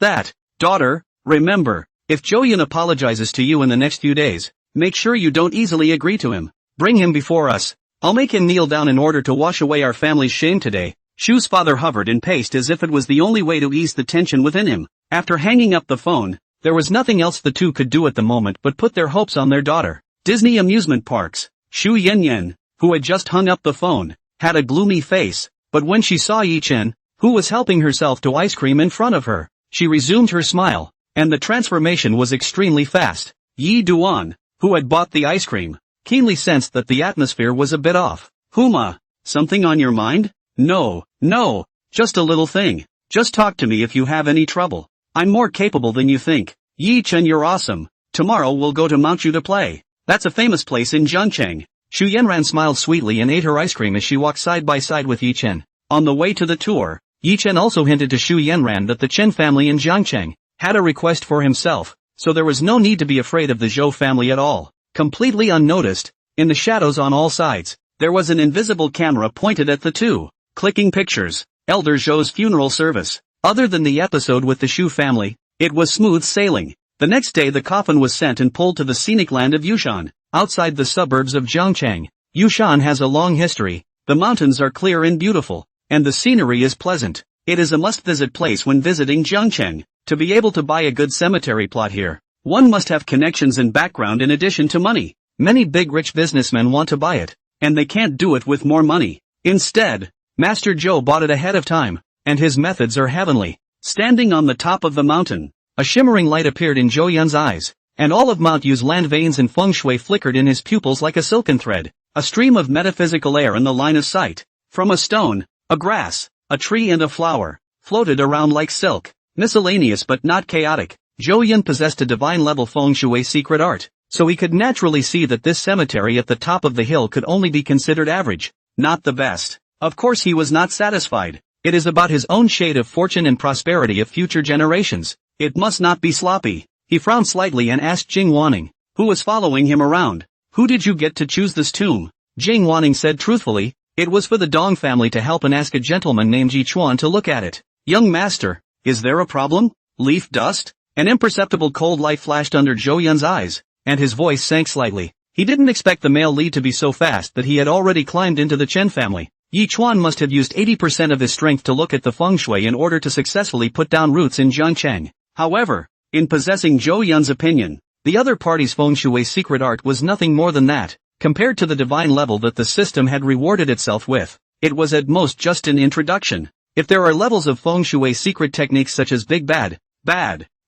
that, daughter, remember, if Zhou Yun apologizes to you in the next few days, make sure you don't easily agree to him. Bring him before us. I'll make him kneel down in order to wash away our family's shame today. Shu's father hovered and paced as if it was the only way to ease the tension within him. After hanging up the phone, there was nothing else the two could do at the moment but put their hopes on their daughter. Disney amusement parks. Shu Yanyan, who had just hung up the phone, had a gloomy face, but when she saw Yichen, who was helping herself to ice cream in front of her, she resumed her smile, and the transformation was extremely fast. Yi Duan, who had bought the ice cream, keenly sensed that the atmosphere was a bit off. Huma, something on your mind? No, just a little thing. Just talk to me if you have any trouble. I'm more capable than you think. Yi Chen, you're awesome. Tomorrow we'll go to Mountshu to play. That's a famous place in Jiangcheng. Shu Yanran smiled sweetly and ate her ice cream as she walked side by side with Yi Chen. On the way to the tour, Yi Chen also hinted to Shu Yanran that the Chen family in Jiangcheng had a request for himself, so there was no need to be afraid of the Zhou family at all. Completely unnoticed, in the shadows on all sides, there was an invisible camera pointed at the two. Clicking pictures. Elder Zhou's funeral service. Other than the episode with the Shu family, it was smooth sailing. The next day the coffin was sent and pulled to the scenic land of Yushan, outside the suburbs of Jiangcheng. Yushan has a long history, the mountains are clear and beautiful, and the scenery is pleasant. It is a must-visit place when visiting Jiangcheng. To be able to buy a good cemetery plot here, one must have connections and background in addition to money. Many big rich businessmen want to buy it, and they can't do it with more money. Instead, Master Zhou bought it ahead of time, and his methods are heavenly. Standing on the top of the mountain, a shimmering light appeared in Zhou Yun's eyes, and all of Mount Yu's land veins and feng shui flickered in his pupils like a silken thread. A stream of metaphysical air in the line of sight. From a stone, a grass, a tree and a flower, floated around like silk. Miscellaneous but not chaotic. Zhou Yun possessed a divine-level feng shui secret art, so he could naturally see that this cemetery at the top of the hill could only be considered average, not the best. Of course he was not satisfied. It is about his own shade of fortune and prosperity of future generations. It must not be sloppy. He frowned slightly and asked Jing Wanning, who was following him around. Who did you get to choose this tomb? Jing Wanning said truthfully, it was for the Dong family to help and ask a gentleman named Ji Chuan to look at it. Young master, is there a problem? Leaf dust? An imperceptible cold light flashed under Zhou Yun's eyes, and his voice sank slightly. He didn't expect the male lead to be so fast that he had already climbed into the Chen family. Yi Chuan must have used 80% of his strength to look at the feng shui in order to successfully put down roots in Zhangcheng. However, in possessing Zhou Yun's opinion, the other party's feng shui secret art was nothing more than that. Compared to the divine level that the system had rewarded itself with, it was at most just an introduction. If there are levels of feng shui secret techniques such as big bad,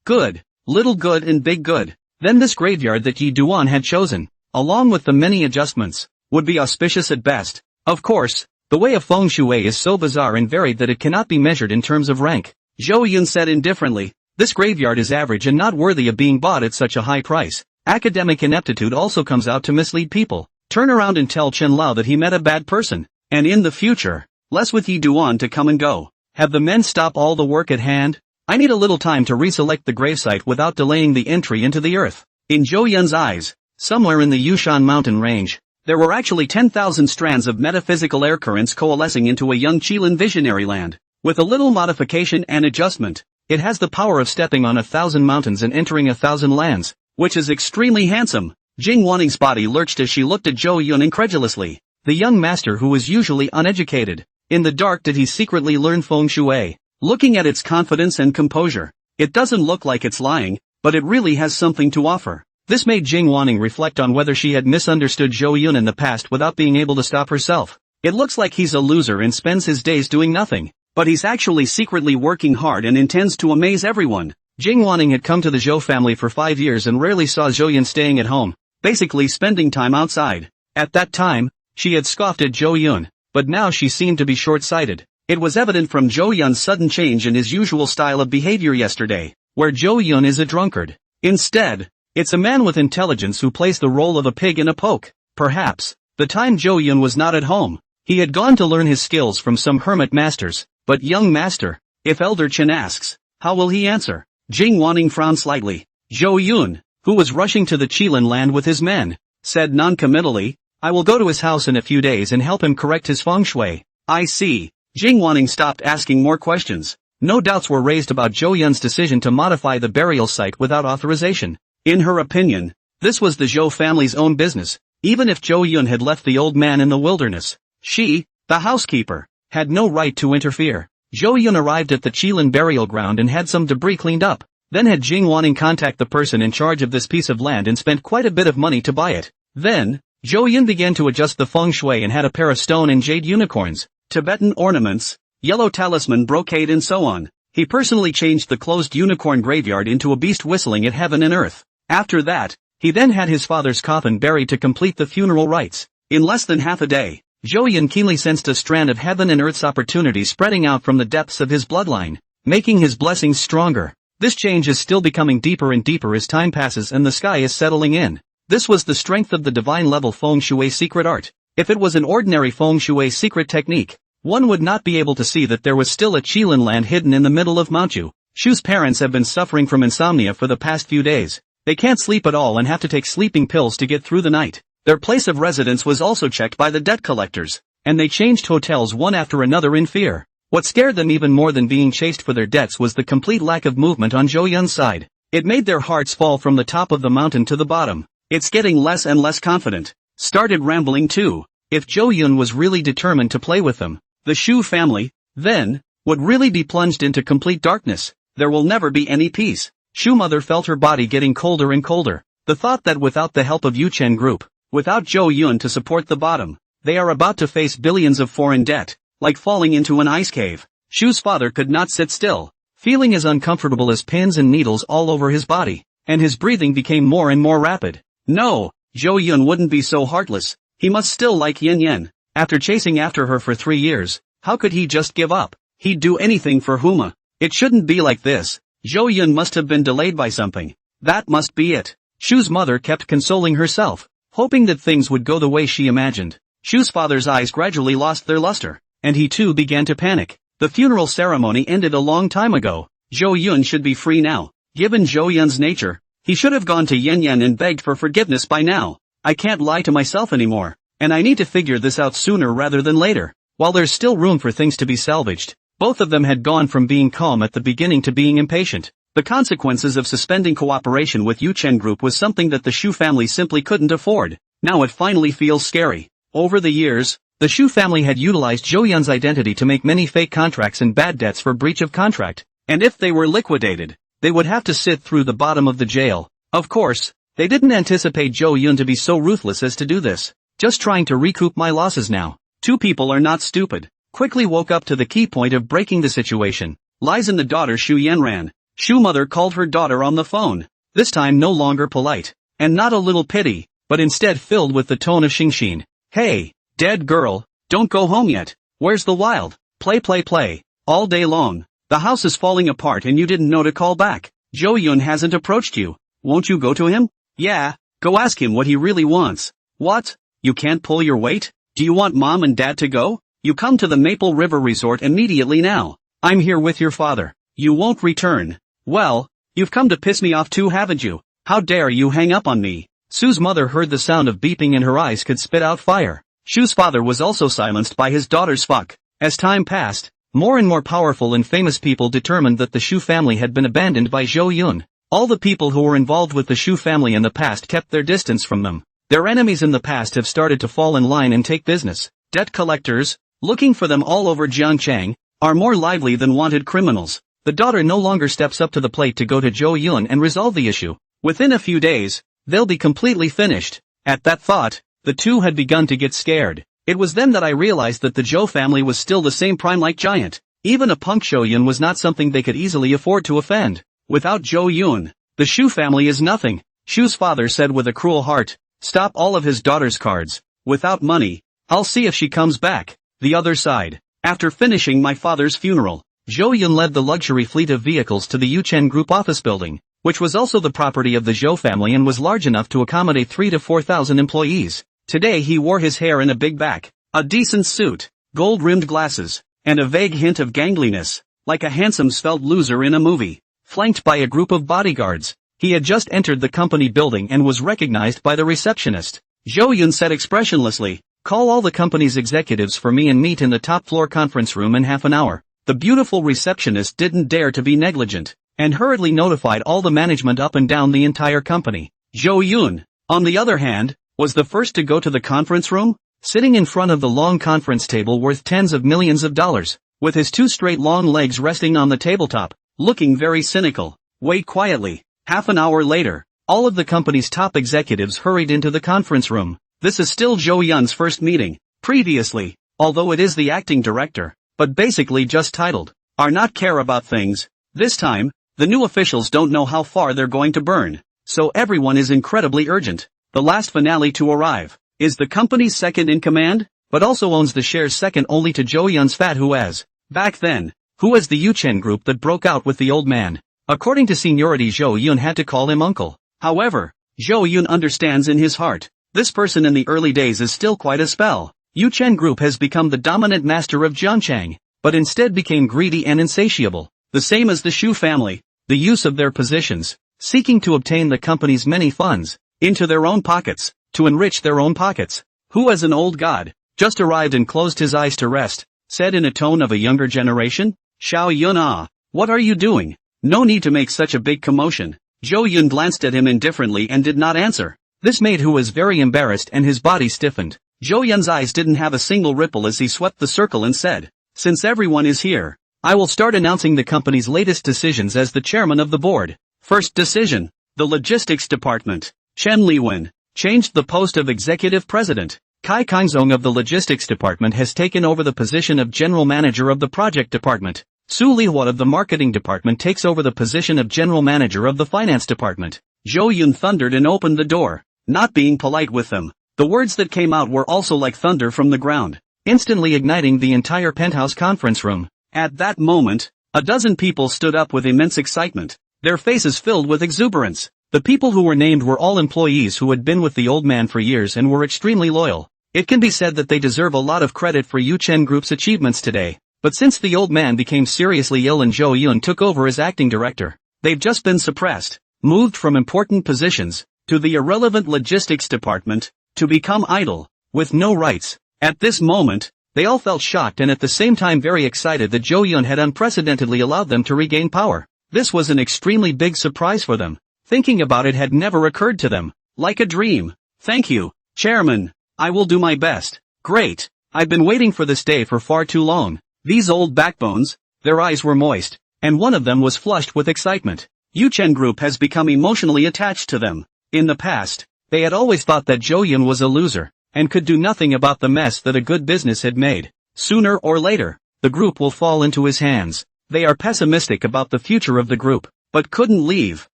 good, little good and big good, then this graveyard that Yi Duan had chosen, along with the many adjustments, would be auspicious at best. Of course, the way of feng shui is so bizarre and varied that it cannot be measured in terms of rank. Zhou Yun said indifferently, this graveyard is average and not worthy of being bought at such a high price. Academic ineptitude also comes out to mislead people. Turn around and tell Chen Lao that he met a bad person, and in the future, less with Yi Duan to come and go. Have the men stop all the work at hand? I need a little time to reselect the gravesite without delaying the entry into the earth. In Zhou Yun's eyes, somewhere in the Yushan mountain range, there were actually 10,000 strands of metaphysical air currents coalescing into a young Qilin visionary land. With a little modification and adjustment, it has the power of stepping on 1,000 mountains and entering 1,000 lands, which is extremely handsome. Jing Wanning's body lurched as she looked at Zhou Yun incredulously. The young master who was usually uneducated. In the dark did he secretly learn feng shui? Looking at its confidence and composure, it doesn't look like it's lying, but it really has something to offer. This made Jing Wanning reflect on whether she had misunderstood Zhou Yun in the past without being able to stop herself. It looks like he's a loser and spends his days doing nothing, but he's actually secretly working hard and intends to amaze everyone. Jing Wanning had come to the Zhou family for 5 years and rarely saw Zhou Yun staying at home, basically spending time outside. At that time, she had scoffed at Zhou Yun, but now she seemed to be short-sighted. It was evident from Zhou Yun's sudden change in his usual style of behavior yesterday, where Zhou Yun is a drunkard. Instead, it's a man with intelligence who plays the role of a pig in a poke. Perhaps, the time Zhou Yun was not at home, he had gone to learn his skills from some hermit masters. But young master, if Elder Chen asks, how will he answer? Jing Wanning frowned slightly. Zhou Yun, who was rushing to the Qilin land with his men, said non-committally, I will go to his house in a few days and help him correct his feng shui. I see. Jing Wanning stopped asking more questions. No doubts were raised about Zhou Yun's decision to modify the burial site without authorization. In her opinion, this was the Zhou family's own business, even if Zhou Yun had left the old man in the wilderness. She, the housekeeper, had no right to interfere. Zhou Yun arrived at the Qilin burial ground and had some debris cleaned up, then had Jing Wanning contact the person in charge of this piece of land and spent quite a bit of money to buy it. Then, Zhou Yun began to adjust the feng shui and had a pair of stone and jade unicorns, Tibetan ornaments, yellow talisman brocade and so on. He personally changed the closed unicorn graveyard into a beast whistling at heaven and earth. After that, he then had his father's coffin buried to complete the funeral rites. In less than half a day, Zhou Yun keenly sensed a strand of heaven and earth's opportunities spreading out from the depths of his bloodline, making his blessings stronger. This change is still becoming deeper and deeper as time passes and the sky is settling in. This was the strength of the divine-level feng shui secret art. If it was an ordinary feng shui secret technique, one would not be able to see that there was still a Qilin land hidden in the middle of Manchu. Shu's parents have been suffering from insomnia for the past few days. They can't sleep at all and have to take sleeping pills to get through the night. Their place of residence was also checked by the debt collectors, and they changed hotels one after another in fear. What scared them even more than being chased for their debts was the complete lack of movement on Zhou Yun's side. It made their hearts fall from the top of the mountain to the bottom. It's getting less and less confident. Started rambling too. If Zhou Yun was really determined to play with them, the Shu family, then, would really be plunged into complete darkness. There will never be any peace. Shu mother felt her body getting colder and colder. The thought that without the help of Yuchen Group, without Zhou Yun to support the bottom, they are about to face billions of foreign debt, like falling into an ice cave. Shu's father could not sit still, feeling as uncomfortable as pins and needles all over his body, and his breathing became more and more rapid. No, Zhou Yun wouldn't be so heartless. He must still like Yin Yen. After chasing after her for 3 years, how could he just give up? He'd do anything for Huma. It shouldn't be like this. Zhou Yun must have been delayed by something. That must be it. Shu's mother kept consoling herself, hoping that things would go the way she imagined. Shu's father's eyes gradually lost their luster, and he too began to panic. The funeral ceremony ended a long time ago. Zhou Yun should be free now. Given Zhou Yun's nature, he should have gone to Yan Yan and begged for forgiveness by now. I can't lie to myself anymore, and I need to figure this out sooner rather than later. While there's still room for things to be salvaged, both of them had gone from being calm at the beginning to being impatient. The consequences of suspending cooperation with Yuchen Group was something that the Shu family simply couldn't afford. Now it finally feels scary. Over the years, the Shu family had utilized Zhou Yun's identity to make many fake contracts and bad debts for breach of contract, and if they were liquidated, they would have to sit through the bottom of the jail. Of course, they didn't anticipate Zhou Yun to be so ruthless as to do this. Just trying to recoup my losses now. Two people are not stupid. Quickly woke up to the key point of breaking the situation. Lies in the daughter Shu Yanran. Shu mother called her daughter on the phone. This time no longer polite, and not a little pity, but instead filled with the tone of Xingxin. Hey, dead girl, don't go home yet. Where's the wild? Play. All day long. The house is falling apart and you didn't know to call back. Zhou Yun hasn't approached you. Won't you go to him? Yeah, go ask him what he really wants. What? You can't pull your weight? Do you want mom and dad to go? You come to the Maple River Resort immediately now. I'm here with your father. You won't return. Well, you've come to piss me off too, haven't you? How dare you hang up on me? Su's mother heard the sound of beeping and her eyes could spit out fire. Shu's father was also silenced by his daughter's fuck. As time passed, more and more powerful and famous people determined that the Shu family had been abandoned by Zhou Yun. All the people who were involved with the Shu family in the past kept their distance from them. Their enemies in the past have started to fall in line and take business. Debt collectors, looking for them all over Jiangchang, are more lively than wanted criminals. The daughter no longer steps up to the plate to go to Zhou Yun and resolve the issue. Within a few days, they'll be completely finished. At that thought, the two had begun to get scared. It was then that I realized that the Zhou family was still the same prime-like giant. Even a punk Zhou Yun was not something they could easily afford to offend. Without Zhou Yun, the Shu family is nothing. Shu's father said with a cruel heart, stop all of his daughter's cards. Without money, I'll see if she comes back. The other side. After finishing my father's funeral, Zhou Yun led the luxury fleet of vehicles to the Yuchen Group office building, which was also the property of the Zhou family and was large enough to accommodate 3,000 to 4,000 employees. Today he wore his hair in a big back, a decent suit, gold-rimmed glasses, and a vague hint of gangliness, like a handsome svelte loser in a movie, flanked by a group of bodyguards. He had just entered the company building and was recognized by the receptionist. Zhou Yun said expressionlessly, call all the company's executives for me and meet in the top floor conference room in half an hour. The beautiful receptionist didn't dare to be negligent, and hurriedly notified all the management up and down the entire company. Zhou Yun, on the other hand, was the first to go to the conference room, sitting in front of the long conference table worth tens of millions of dollars, with his two straight long legs resting on the tabletop, looking very cynical. Wait quietly. Half an hour later, all of the company's top executives hurried into the conference room. This is still Zhou Yun's first meeting. Previously, although it is the acting director, but basically just titled, are not care about things. This time, the new officials don't know how far they're going to burn, so everyone is incredibly urgent. The last finale to arrive is the company's second in command, but also owns the shares second only to Zhou Yun's fat who as the Yuchen Group that broke out with the old man. According to seniority, Zhou Yun had to call him uncle. However, Zhou Yun understands in his heart, this person in the early days is still quite a spell. Yuchen Group has become the dominant master of Jiangchang, but instead became greedy and insatiable. The same as the Shu family, the use of their positions, seeking to obtain the company's many funds, into their own pockets, to enrich their own pockets. Who as an old god, just arrived and closed his eyes to rest, said in a tone of a younger generation, Xiao Yun what are you doing? No need to make such a big commotion. Zhou Yun glanced at him indifferently and did not answer. This made Hu was very embarrassed and his body stiffened. Zhou Yun's eyes didn't have a single ripple as he swept the circle and said, since everyone is here, I will start announcing the company's latest decisions as the chairman of the board. First decision, the logistics department. Chen Liwen, changed the post of executive president. Kai Kangzong of the logistics department has taken over the position of general manager of the project department. Su Lihua of the marketing department takes over the position of general manager of the finance department. Zhou Yun thundered and opened the door, not being polite with them. The words that came out were also like thunder from the ground, instantly igniting the entire penthouse conference room. At that moment, A dozen people stood up with immense excitement, their faces filled with exuberance. The people who were named were all employees who had been with the old man for years and were extremely loyal. It can be said that they deserve a lot of credit for Yuchen Group's achievements today. But since the old man became seriously ill and Zhou Yun took over as acting director, they've just been suppressed, moved from important positions, to the irrelevant logistics department, to become idle, with no rights. At this moment, they all felt shocked and at the same time very excited that Zhou Yun had unprecedentedly allowed them to regain power. This was an extremely big surprise for them. Thinking about it had never occurred to them. Like a dream. Thank you, Chairman. I will do my best. Great. I've been waiting for this day for far too long. These old backbones, their eyes were moist, and one of them was flushed with excitement. Yuchen Group has become emotionally attached to them. In the past, they had always thought that Zhou Yun was a loser, and could do nothing about the mess that a good business had made. Sooner or later, the group will fall into his hands. They are pessimistic about the future of the group, but couldn't leave.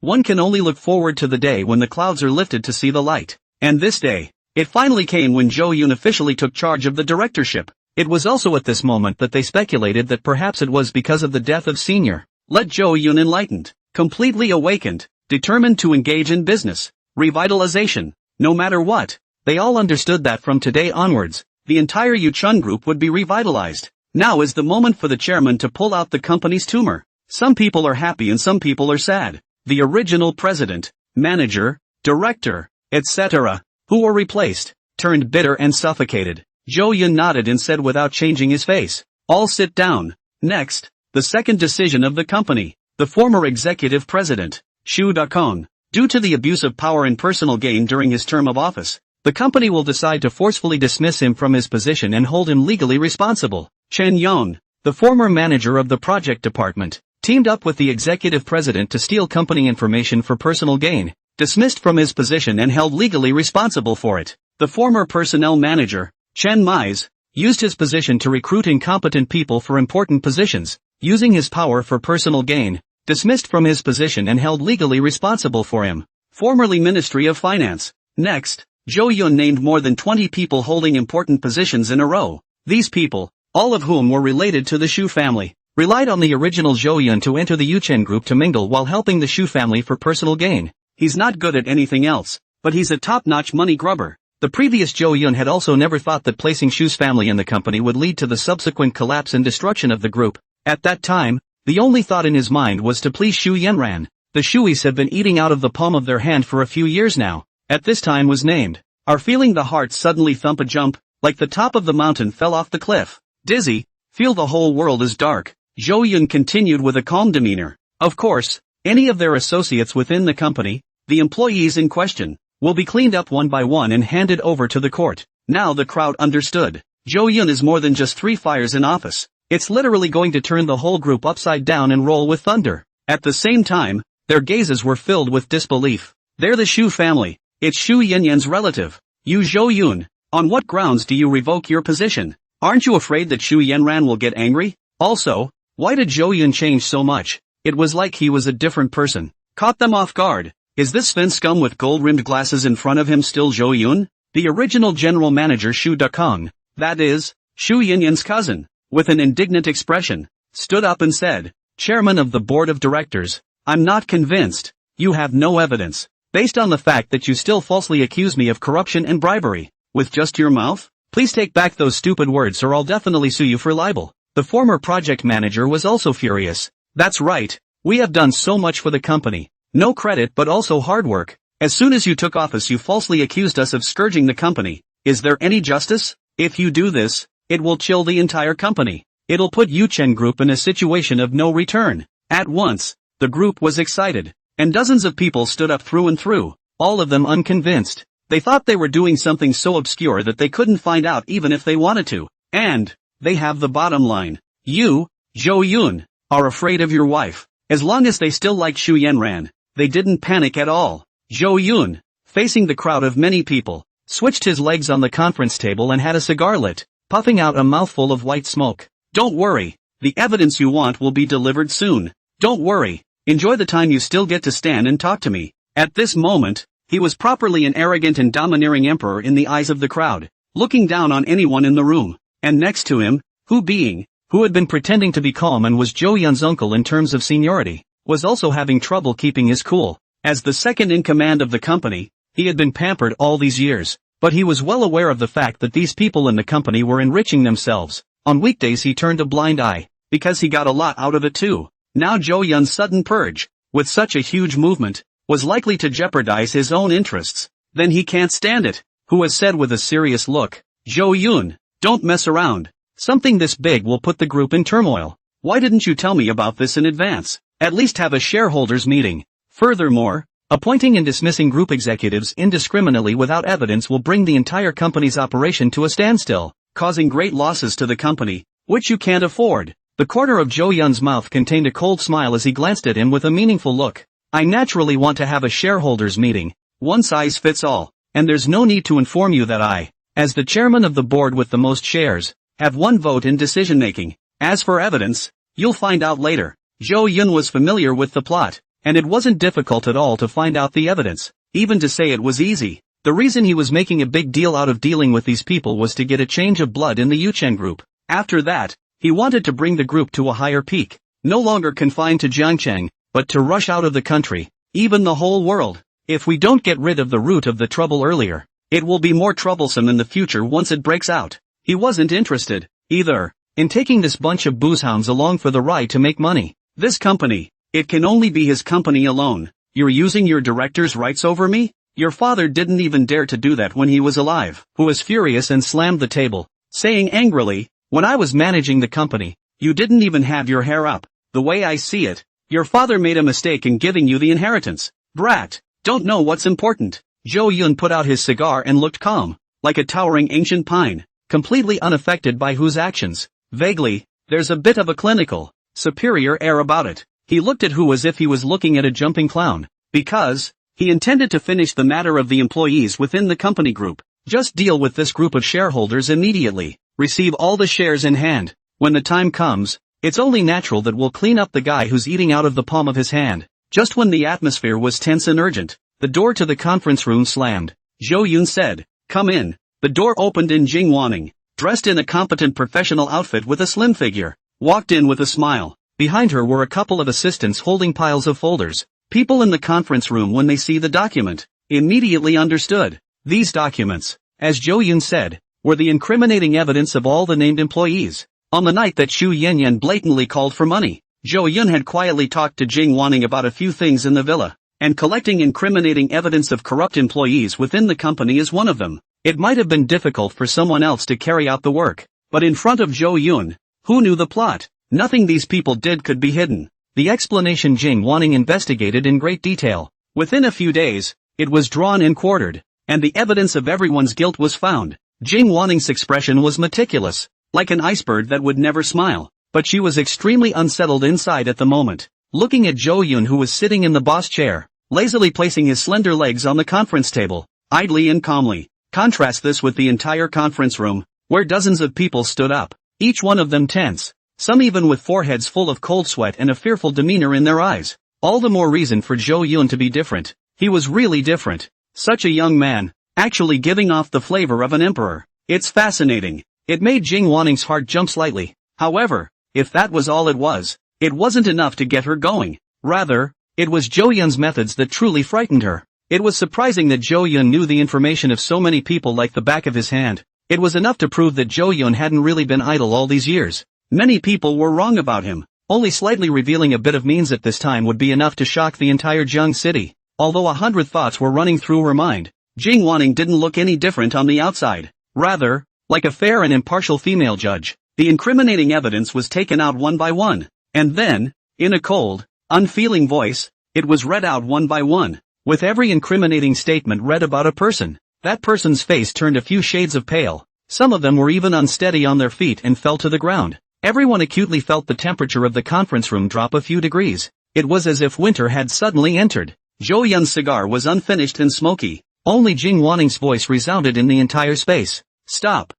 One can only look forward to the day when the clouds are lifted to see the light. And this day, it finally came when Zhou Yun officially took charge of the directorship. It was also at this moment that they speculated that perhaps it was because of the death of Senior. Let Zhou Yun enlightened, completely awakened, determined to engage in business, revitalization, no matter what. They all understood that from today onwards, the entire Yuchen Group would be revitalized. Now is the moment for the chairman to pull out the company's tumor. Some people are happy and some people are sad. The original president, manager, director, etc., who were replaced, turned bitter and suffocated. Zhou Yun nodded and said without changing his face, "All sit down." Next, the second decision of the company. The former executive president, Shus, due to the abuse of power and personal gain during his term of office, the company will decide to forcefully dismiss him from his position and hold him legally responsible. Chen Yong, the former manager of the project department, teamed up with the executive president to steal company information for personal gain, dismissed from his position and held legally responsible for it. The former personnel manager, Chen Mize, used his position to recruit incompetent people for important positions, using his power for personal gain, dismissed from his position and held legally responsible for him. Formerly Ministry of Finance. Next, Zhou Yun named more than 20 people holding important positions in a row. These people, all of whom were related to the Shu family, relied on the original Zhou Yun to enter the Yuchen Group to mingle while helping the Shu family for personal gain. He's not good at anything else, but he's a top-notch money grubber. The previous Zhou Yun had also never thought that placing Shu's family in the company would lead to the subsequent collapse and destruction of the group. At that time, the only thought in his mind was to please Shu Yanran. The Shuis have been eating out of the palm of their hand for a few years now. At this time was named. Are feeling the heart suddenly thump a jump, like the top of the mountain fell off the cliff. Dizzy, feel the whole world is dark. Zhou Yun continued with a calm demeanor. Of course, any of their associates within the company, the employees in question, will be cleaned up one by one and handed over to the court. Now the crowd understood. Zhou Yun is more than just 3 fires in office. It's literally going to turn the whole group upside down and roll with thunder. At the same time, their gazes were filled with disbelief. They're the Shu family. It's Shu Yanyan's relative. You Zhou Yun, on what grounds do you revoke your position? Aren't you afraid that Shu Yanran will get angry? Also, why did Zhou Yun change so much? It was like he was a different person. Caught them off guard. Is this Sven scum with gold-rimmed glasses in front of him still Zhou Yun? The original general manager Shu Dakong, that is, Shu Yanyan's cousin, with an indignant expression, stood up and said, "Chairman of the board of directors, I'm not convinced. You have no evidence. Based on the fact that you still falsely accuse me of corruption and bribery, with just your mouth? Please take back those stupid words or I'll definitely sue you for libel." The former project manager was also furious. That's right, we have done so much for the company. No credit but also hard work. As soon as you took office you falsely accused us of scourging the company. Is there any justice? If you do this, it will chill the entire company. It'll put Yuchen Group in a situation of no return. At once, the group was excited, and dozens of people stood up through and through, all of them unconvinced. They thought they were doing something so obscure that they couldn't find out even if they wanted to. And they have the bottom line. You, Zhou Yun, are afraid of your wife. As long as they still like Shu Yanran, they didn't panic at all. Zhou Yun, facing the crowd of many people, switched his legs on the conference table and had a cigar lit, puffing out a mouthful of white smoke. Don't worry, the evidence you want will be delivered soon. Don't worry, enjoy the time you still get to stand and talk to me. At this moment, he was properly an arrogant and domineering emperor in the eyes of the crowd, looking down on anyone in the room. And next to him, who being, who had been pretending to be calm and was Jo Yun's uncle in terms of seniority, was also having trouble keeping his cool. As the second in command of the company, he had been pampered all these years, but he was well aware of the fact that these people in the company were enriching themselves. On weekdays he turned a blind eye, because he got a lot out of it too. Now Jo Yun's sudden purge, with such a huge movement, was likely to jeopardize his own interests. Then he can't stand it. Who has said with a serious look, Jo Yun, don't mess around. Something this big will put the group in turmoil. Why didn't you tell me about this in advance? At least have a shareholders meeting. Furthermore, appointing and dismissing group executives indiscriminately without evidence will bring the entire company's operation to a standstill, causing great losses to the company, which you can't afford. The corner of Jo Yun's mouth contained a cold smile as he glanced at him with a meaningful look. I naturally want to have a shareholders meeting. One size fits all, and there's no need to inform you that I, as the chairman of the board with the most shares, have one vote in decision-making. As for evidence, you'll find out later. Jo Yun was familiar with the plot, and it wasn't difficult at all to find out the evidence, even to say it was easy. The reason he was making a big deal out of dealing with these people was to get a change of blood in the Yuchen Group. After that, he wanted to bring the group to a higher peak, no longer confined to Jiangcheng, but to rush out of the country, even the whole world. If we don't get rid of the root of the trouble earlier, it will be more troublesome in the future once it breaks out. He wasn't interested, either, in taking this bunch of boozehounds along for the ride to make money. This company, it can only be his company alone. You're using your director's rights over me? Your father didn't even dare to do that when he was alive. Who was furious and slammed the table, saying angrily, when I was managing the company, you didn't even have your hair up. The way I see it, your father made a mistake in giving you the inheritance. Brat, don't know what's important. Jo Yun put out his cigar and looked calm, like a towering ancient pine, completely unaffected by Hu's actions. Vaguely, there's a bit of a clinical, superior air about it. He looked at Hu as if he was looking at a jumping clown, because he intended to finish the matter of the employees within the company group. Just deal with this group of shareholders immediately. Receive all the shares in hand. When the time comes, it's only natural that we'll clean up the guy who's eating out of the palm of his hand. Just when the atmosphere was tense and urgent, the door to the conference room slammed. Jo Yun said, come in. The door opened and Jing Wanning, dressed in a competent professional outfit with a slim figure, walked in with a smile. Behind her were a couple of assistants holding piles of folders. People in the conference room, when they see the document, immediately understood. These documents, as Jo Yun said, were the incriminating evidence of all the named employees. On the night that Xu Yanyan blatantly called for money, Jo Yun had quietly talked to Jing Wanning about a few things in the villa, and collecting incriminating evidence of corrupt employees within the company is one of them. It might have been difficult for someone else to carry out the work, but in front of Jo Yun, who knew the plot, nothing these people did could be hidden. The explanation Jing Wanning investigated in great detail. Within a few days, it was drawn and quartered, and the evidence of everyone's guilt was found. Jing Wanning's expression was meticulous, like an iceberg that would never smile, but she was extremely unsettled inside at the moment, looking at Jo Yun, who was sitting in the boss chair, lazily placing his slender legs on the conference table, idly and calmly. Contrast this with the entire conference room, where dozens of people stood up, each one of them tense, some even with foreheads full of cold sweat and a fearful demeanor in their eyes. All the more reason for Jo Yun to be different. He was really different. Such a young man, actually giving off the flavor of an emperor. It's fascinating. It made Jing Wanning's heart jump slightly. However, if that was all it wasn't enough to get her going. Rather, it was Jo Yun's methods that truly frightened her. It was surprising that Jo Yun knew the information of so many people like the back of his hand. It was enough to prove that Jo Yun hadn't really been idle all these years. Many people were wrong about him. Only slightly revealing a bit of means at this time would be enough to shock the entire Jiang city. Although 100 thoughts were running through her mind, Jing Wanning didn't look any different on the outside. Rather, like a fair and impartial female judge, the incriminating evidence was taken out one by one, and then, in a cold, unfeeling voice, it was read out one by one. With every incriminating statement read about a person, that person's face turned a few shades of pale. Some of them were even unsteady on their feet and fell to the ground. Everyone acutely felt the temperature of the conference room drop a few degrees. It was as if winter had suddenly entered. Jo Yun's cigar was unfinished and smoky. Only Jing Wanning's voice resounded in the entire space. Stop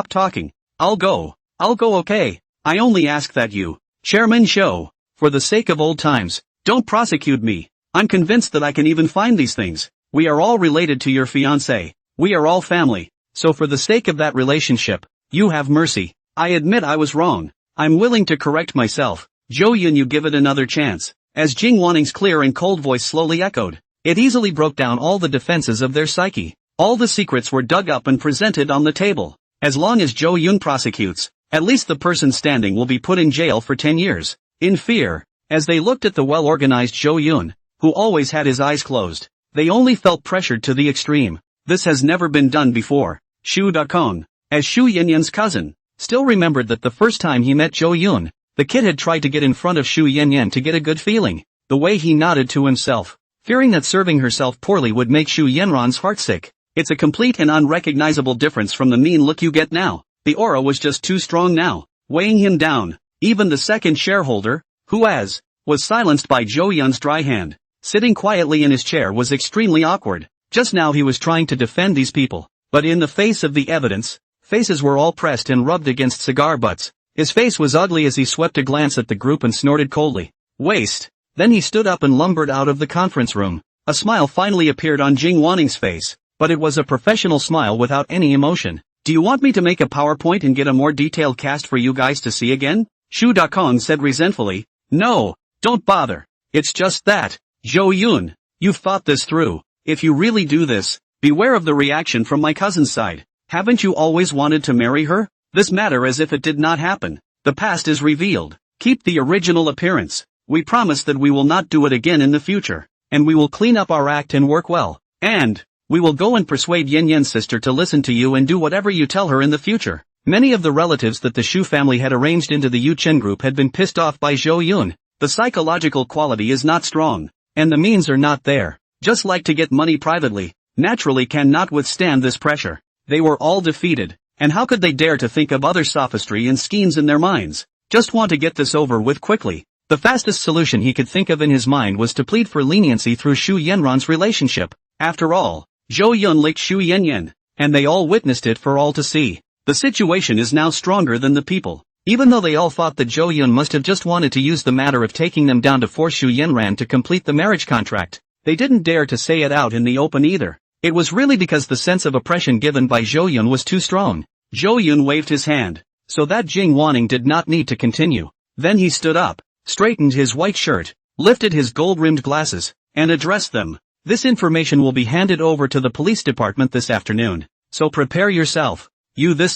talking. I'll go okay. I only ask that you, Chairman Shou, for the sake of old times, don't prosecute me. I'm convinced that I can even find these things. We are all related to your fiancée. We are all family. So for the sake of that relationship, you have mercy. I admit I was wrong. I'm willing to correct myself. Zhou Yun, you give it another chance. As Jing Waning's clear and cold voice slowly echoed, it easily broke down all the defenses of their psyche. All the secrets were dug up and presented on the table. As long as Zhou Yun prosecutes, at least the person standing will be put in jail for 10 years. In fear, as they looked at the well-organized Zhou Yun, who always had his eyes closed, they only felt pressured to the extreme. This has never been done before. Shu Dakong, as Shu Yanyan's cousin, still remembered that the first time he met Zhou Yun, the kid had tried to get in front of Shu Yanyan to get a good feeling. The way he nodded to himself, fearing that serving herself poorly would make Shu Yanran's heart sick. It's a complete and unrecognizable difference from the mean look you get now. The aura was just too strong now, weighing him down. Even the second shareholder, who was silenced by Zhou Yun's dry hand, sitting quietly in his chair, was extremely awkward. Just now he was trying to defend these people, but in the face of the evidence, faces were all pressed and rubbed against cigar butts. His face was ugly as he swept a glance at the group and snorted coldly. Waste. Then he stood up and lumbered out of the conference room. A smile finally appeared on Jing Waning's face, but it was a professional smile without any emotion. Do you want me to make a PowerPoint and get a more detailed cast for you guys to see again? Shu Dakong said resentfully. No, don't bother. It's just that, Zhou Yun, you've thought this through. If you really do this, beware of the reaction from my cousin's side. Haven't you always wanted to marry her? This matter as if it did not happen. The past is revealed. Keep the original appearance. We promise that we will not do it again in the future. And we will clean up our act and work well. And we will go and persuade Yin Yan's sister to listen to you and do whatever you tell her in the future. Many of the relatives that the Shu family had arranged into the Yuchen Group had been pissed off by Zhou Yun. The psychological quality is not strong. And the means are not there. Just like to get money privately, naturally cannot withstand this pressure. They were all defeated. And how could they dare to think of other sophistry and schemes in their minds? Just want to get this over with quickly. The fastest solution he could think of in his mind was to plead for leniency through Shu Yanran's relationship. After all, Zhou Yun licked Shu Yanyan, and they all witnessed it for all to see. The situation is now stronger than the people. Even though they all thought that Zhou Yun must have just wanted to use the matter of taking them down to force Shu Yanran to complete the marriage contract, they didn't dare to say it out in the open either. It was really because the sense of oppression given by Zhou Yun was too strong. Zhou Yun waved his hand, so that Jing Waning did not need to continue. Then he stood up, straightened his white shirt, lifted his gold-rimmed glasses, and addressed them. This information will be handed over to the police department this afternoon, so prepare yourself. You this.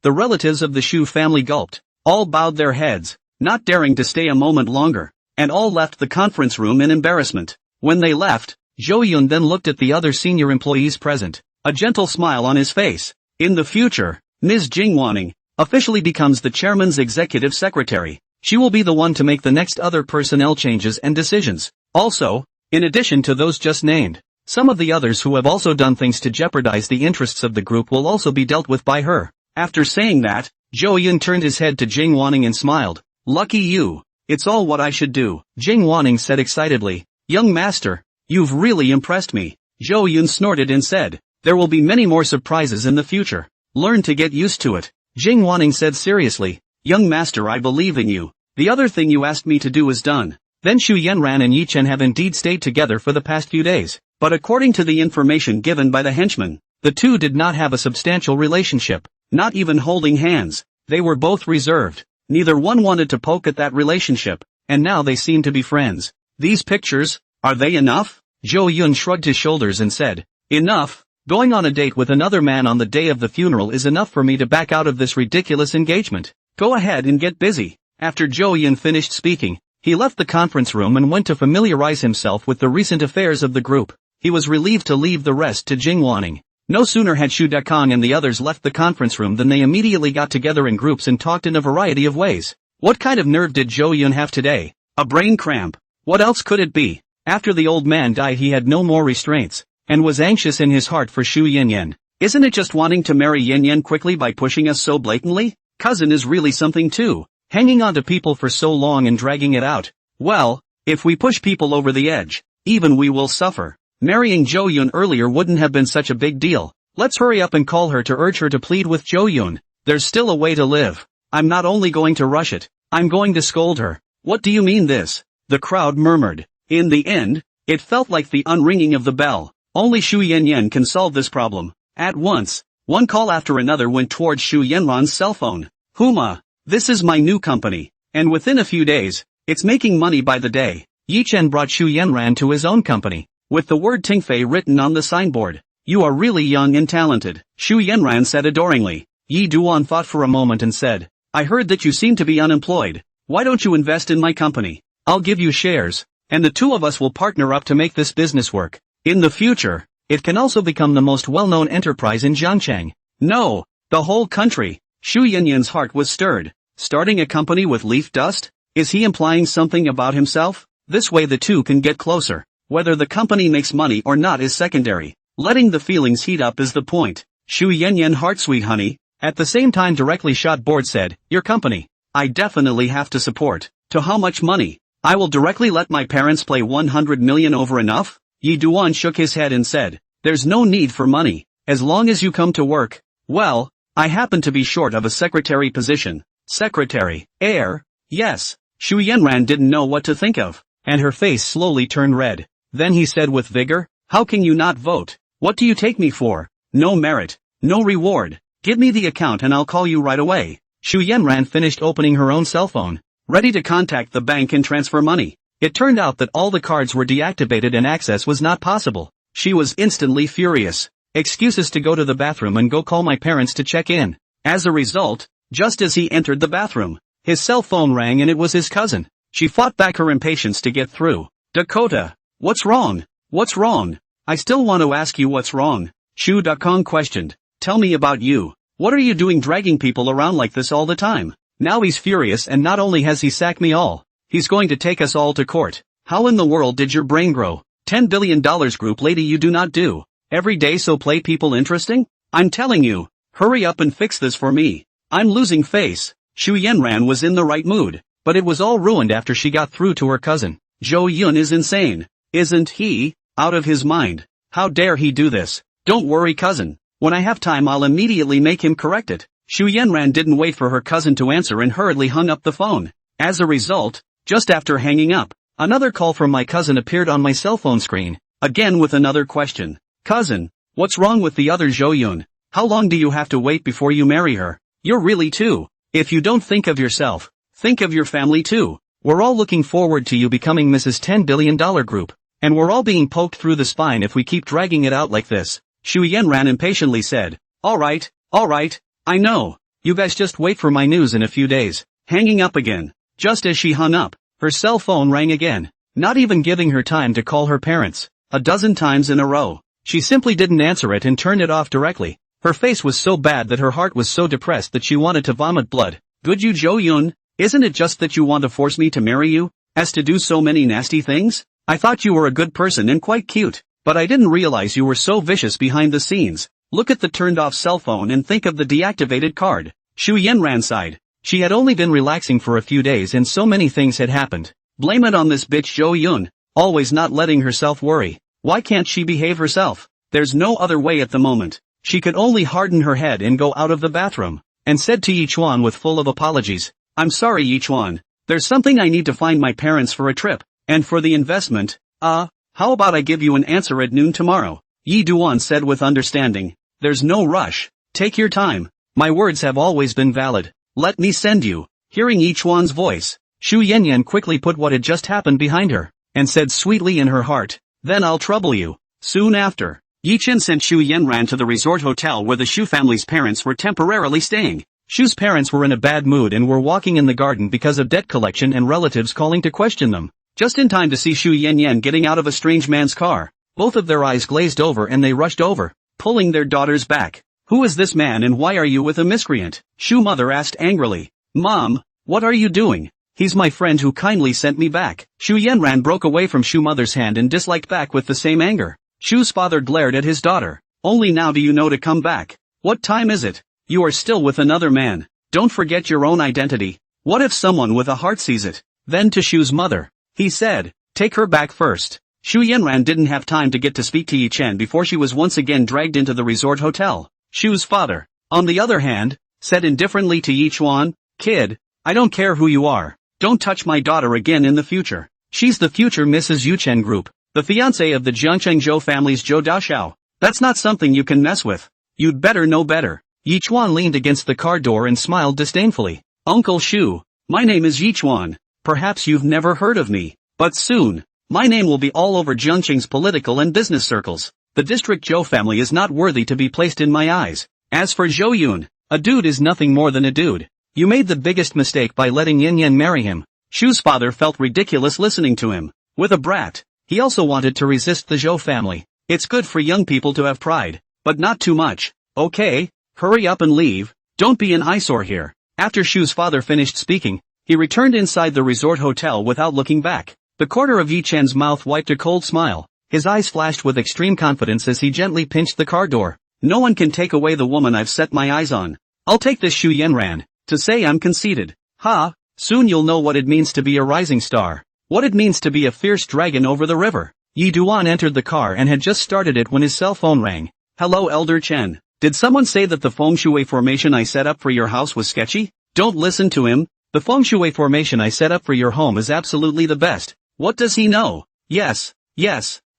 The relatives of the Shu family gulped, all bowed their heads, not daring to stay a moment longer, and all left the conference room in embarrassment. When they left, Zhou Yun then looked at the other senior employees present, a gentle smile on his face. In the future, Ms. Jing Waning officially becomes the chairman's executive secretary. She will be the one to make the next other personnel changes and decisions. Also, in addition to those just named, some of the others who have also done things to jeopardize the interests of the group will also be dealt with by her. After saying that, Zhou Yun turned his head to Jing Waning and smiled. Lucky you. It's all what I should do. Jing Waning said excitedly. Young master, you've really impressed me. Zhou Yun snorted and said, there will be many more surprises in the future. Learn to get used to it. Jing Waning said seriously. Young master, I believe in you. The other thing you asked me to do is done. Then Shu Yanran and Yi Chen have indeed stayed together for the past few days. But according to the information given by the henchmen, the two did not have a substantial relationship, not even holding hands. They were both reserved. Neither one wanted to poke at that relationship, and now they seem to be friends. These pictures, are they enough? Zhou Yun shrugged his shoulders and said, enough? Going on a date with another man on the day of the funeral is enough for me to back out of this ridiculous engagement. Go ahead and get busy. After Zhou Yun finished speaking, he left the conference room and went to familiarize himself with the recent affairs of the group. He was relieved to leave the rest to Jing Waning. No sooner had Shu Dakong and the others left the conference room than they immediately got together in groups and talked in a variety of ways. What kind of nerve did Zhou Yun have today? A brain cramp. What else could it be? After the old man died he had no more restraints, and was anxious in his heart for Shu Yanyan. Isn't it just wanting to marry Yanyan quickly by pushing us so blatantly? Cousin is really something too. Hanging on to people for so long and dragging it out. Well, if we push people over the edge, even we will suffer. Marrying Zhou Yun earlier wouldn't have been such a big deal. Let's hurry up and call her to urge her to plead with Zhou Yun. There's still a way to live. I'm not only going to rush it, I'm going to scold her. What do you mean this? The crowd murmured. In the end, it felt like the unringing of the bell. Only Shu Yanyan can solve this problem. At once, one call after another went towards Shu Yanran's cell phone. Huma, This is my new company, and within a few days, it's making money by the day. Yuchen brought Xu Yanran to his own company, with the word Tingfei written on the signboard. You are really young and talented, Xu Yanran said adoringly. Yi Duan thought for a moment and said, I heard that you seem to be unemployed. Why don't you invest in my company? I'll give you shares, and the two of us will partner up to make this business work. In the future, it can also become the most well-known enterprise in Zhangcheng. No, the whole country. Xu Yanyan's heart was stirred. Starting a company with leaf dust? Is he implying something about himself? This way the two can get closer. Whether the company makes money or not is secondary. Letting the feelings heat up is the point. Xu Yanyan heart sweet honey, at the same time directly shot bored said, your company. I definitely have to support. To how much money? I will directly let my parents play 100 million over enough? Yi Duan shook his head and said, there's no need for money, as long as you come to work. Well, I happen to be short of a secretary position. Secretary, heir? Yes. Xu Yanran didn't know what to think of, and her face slowly turned red. Then he said with vigor, how can you not vote? What do you take me for? No merit, no reward. Give me the account and I'll call you right away. Xu Yanran finished opening her own cell phone, ready to contact the bank and transfer money. It turned out that all the cards were deactivated and access was not possible. She was instantly furious. Excuses to go to the bathroom and go call my parents to check in. As a result, just as he entered the bathroom, his cell phone rang and it was his cousin. She fought back her impatience to get through. Dakota, what's wrong? What's wrong? I still want to ask you what's wrong. Xu Dakong questioned. Tell me about you. What are you doing dragging people around like this all the time? Now he's furious and not only has he sacked me all, he's going to take us all to court. How in the world did your brain grow? $10 billion group lady you do not do. Every day so play people interesting? I'm telling you, hurry up and fix this for me. I'm losing face. Xu Yanran was in the right mood, but it was all ruined after she got through to her cousin. Zhou Yun is insane. Isn't he? Out of his mind. How dare he do this? Don't worry cousin. When I have time I'll immediately make him correct it. Xu Yanran didn't wait for her cousin to answer and hurriedly hung up the phone. As a result, just after hanging up, another call from my cousin appeared on my cell phone screen, again with another question. Cousin, what's wrong with the other Zhou Yun? How long do you have to wait before you marry her? You're really too. If you don't think of yourself, think of your family too. We're all looking forward to you becoming Mrs. $10 billion group, and we're all being poked through the spine if we keep dragging it out like this. Xu Yanran impatiently said, alright, I know. You guys just wait for my news in a few days. Hanging up again. Just as she hung up, her cell phone rang again, not even giving her time to call her parents. A dozen times in a row. She simply didn't answer it and turned it off directly. Her face was so bad that her heart was so depressed that she wanted to vomit blood. Good you Zhou Yun, isn't it just that you want to force me to marry you, as to do so many nasty things? I thought you were a good person and quite cute, but I didn't realize you were so vicious behind the scenes. Look at the turned off cell phone and think of the deactivated card. Xu Yanran sighed. She had only been relaxing for a few days and so many things had happened. Blame it on this bitch Zhou Yun, always not letting herself worry. Why can't she behave herself? There's no other way at the moment. She could only harden her head and go out of the bathroom, and said to Yichuan with full of apologies, I'm sorry Yichuan, there's something I need to find my parents for a trip, and for the investment, how about I give you an answer at noon tomorrow? Yi Duan said with understanding, there's no rush, take your time, my words have always been valid, let me send you. Hearing Yichuan's voice, Xu Yanyan quickly put what had just happened behind her, and said sweetly in her heart, then I'll trouble you. Soon after, Yichen sent Xu Yanran to the resort hotel where the Xu family's parents were temporarily staying. Xu's parents were in a bad mood and were walking in the garden because of debt collection and relatives calling to question them. Just in time to see Xu Yanyan getting out of a strange man's car. Both of their eyes glazed over and they rushed over, pulling their daughters back. Who is this man and why are you with a miscreant? Xu mother asked angrily. Mom, what are you doing? He's my friend who kindly sent me back. Xu Yanran broke away from Xu mother's hand and disliked back with the same anger. Xu's father glared at his daughter. Only now do you know to come back. What time is it? You are still with another man. Don't forget your own identity. What if someone with a heart sees it? Then to Xu's mother, he said, take her back first. Xu Yanran didn't have time to get to speak to Yi Chen before she was once again dragged into the resort hotel. Xu's father, on the other hand, said indifferently to Yi Chuan, kid, I don't care who you are. Don't touch my daughter again in the future. She's the future Mrs. Yuchen Group, the fiancée of the Jiangcheng Zhou family's Zhou Daoxiao. That's not something you can mess with. You'd better know better. Yi Chuan leaned against the car door and smiled disdainfully. Uncle Shu, my name is Yichuan. Perhaps you've never heard of me, but soon, my name will be all over Jiangqing's political and business circles. The district Zhou family is not worthy to be placed in my eyes. As for Zhou Yun, a dude is nothing more than a dude. You made the biggest mistake by letting Yin Yan marry him. Shu's father felt ridiculous listening to him. With a brat, he also wanted to resist the Zhou family. It's good for young people to have pride, but not too much. Okay, hurry up and leave, don't be an eyesore here. After Shu's father finished speaking, he returned inside the resort hotel without looking back. The corner of Yi Chen's mouth wiped a cold smile. His eyes flashed with extreme confidence as he gently pinched the car door. No one can take away the woman I've set my eyes on. I'll take this Shu Yanran, to say I'm conceited. Ha, soon you'll know what it means to be a rising star. What it means to be a fierce dragon over the river. Yi Duan entered the car and had just started it when his cell phone rang. Hello Elder Chen. Did someone say that the feng shui formation I set up for your house was sketchy? Don't listen to him. The feng shui formation I set up for your home is absolutely the best. What does he know? Yes.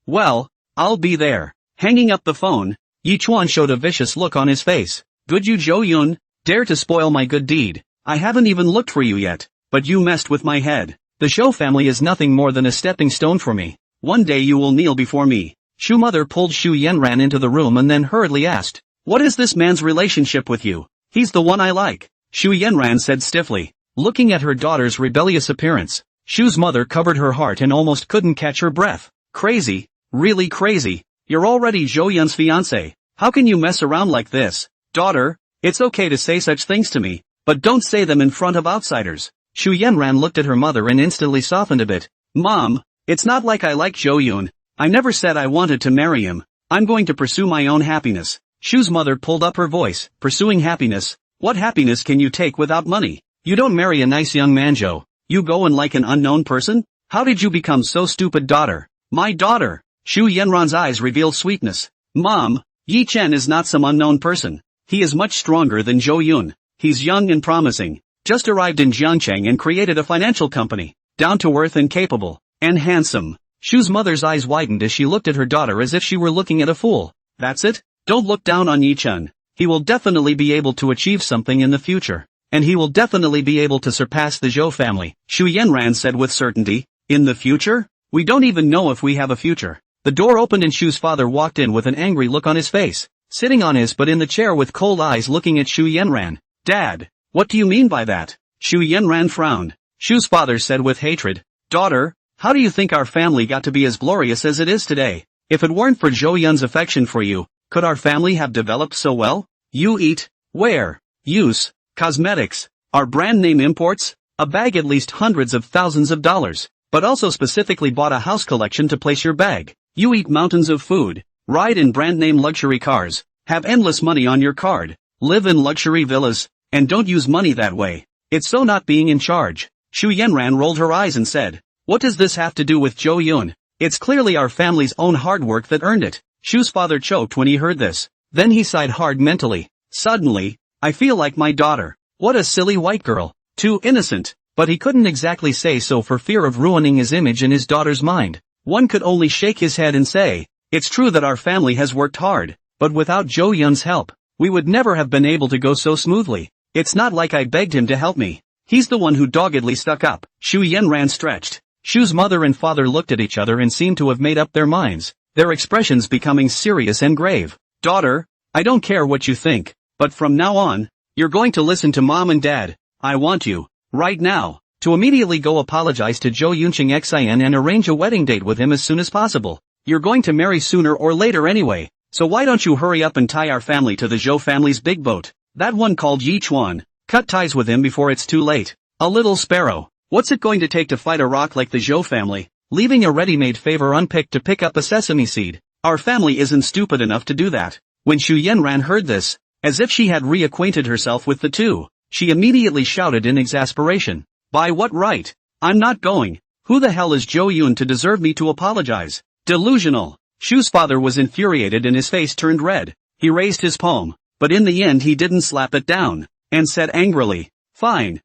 Well, I'll be there. Hanging up the phone, Yi Chuan showed a vicious look on his face. Good you Zhou Yun, dare to spoil my good deed. I haven't even looked for you yet, but you messed with my head. The Zhou family is nothing more than a stepping stone for me. One day you will kneel before me. Shu mother pulled Shu Yanran into the room and then hurriedly asked, what is this man's relationship with you? He's the one I like. Shu Yanran said stiffly, looking at her daughter's rebellious appearance. Shu's mother covered her heart and almost couldn't catch her breath. Crazy, really crazy. You're already Zhou Yun's fiancée. How can you mess around like this? Daughter, it's okay to say such things to me, but don't say them in front of outsiders. Shu Yanran looked at her mother and instantly softened a bit. Mom, it's not like I like Zhou Yun. I never said I wanted to marry him. I'm going to pursue my own happiness. Shu's mother pulled up her voice. Pursuing happiness? What happiness can you take without money? You don't marry a nice young man, Zhou. You go and like an unknown person? How did you become so stupid, daughter? My daughter. Shu Yanran's eyes revealed sweetness. Mom, Yi Chen is not some unknown person. He is much stronger than Zhou Yun. He's young and promising. Just arrived in Jiangcheng and created a financial company. Down to earth and capable. And handsome. Shu's mother's eyes widened as she looked at her daughter as if she were looking at a fool. That's it? Don't look down on Yi Chen. He will definitely be able to achieve something in the future. And he will definitely be able to surpass the Zhou family. Shu Yanran said with certainty. In the future? We don't even know if we have a future. The door opened and Shu's father walked in with an angry look on his face. Sitting on his butt in the chair with cold eyes looking at Shu Yanran. Dad, what do you mean by that? Shu Yanran frowned. Shu's father said with hatred. Daughter, how do you think our family got to be as glorious as it is today? If it weren't for Zhou Yun's affection for you, could our family have developed so well? You eat, wear, use, cosmetics, our brand name imports, a bag at least hundreds of thousands of dollars, but also specifically bought a house collection to place your bag. You eat mountains of food, ride in brand name luxury cars, have endless money on your card, live in luxury villas, and don't use money that way. It's so not being in charge. Shu Yanran rolled her eyes and said, what does this have to do with Zhou Yun? It's clearly our family's own hard work that earned it. Shu's father choked when he heard this. Then he sighed hard mentally. Suddenly, I feel like my daughter. What a silly white girl. Too innocent. But he couldn't exactly say so for fear of ruining his image in his daughter's mind. One could only shake his head and say, it's true that our family has worked hard, but without Zhou Yun's help, we would never have been able to go so smoothly. It's not like I begged him to help me. He's the one who doggedly stuck up. Shu Yanran stretched. Shu's mother and father looked at each other and seemed to have made up their minds, their expressions becoming serious and grave. Daughter, I don't care what you think, but from now on, you're going to listen to mom and dad. I want you, right now, to immediately go apologize to Zhou Yunqing Xin and arrange a wedding date with him as soon as possible. You're going to marry sooner or later anyway, so why don't you hurry up and tie our family to the Zhou family's big boat? That one called Yi Chuan. Cut ties with him before it's too late. A little sparrow. What's it going to take to fight a rock like the Zhou family, leaving a ready-made favor unpicked to pick up a sesame seed? Our family isn't stupid enough to do that. When Shu Yanran heard this, as if she had reacquainted herself with the two, she immediately shouted in exasperation. By what right? I'm not going. Who the hell is Zhou Yun to deserve me to apologize? Delusional. Shu's father was infuriated and his face turned red. He raised his palm, but in the end he didn't slap it down, and said angrily, fine.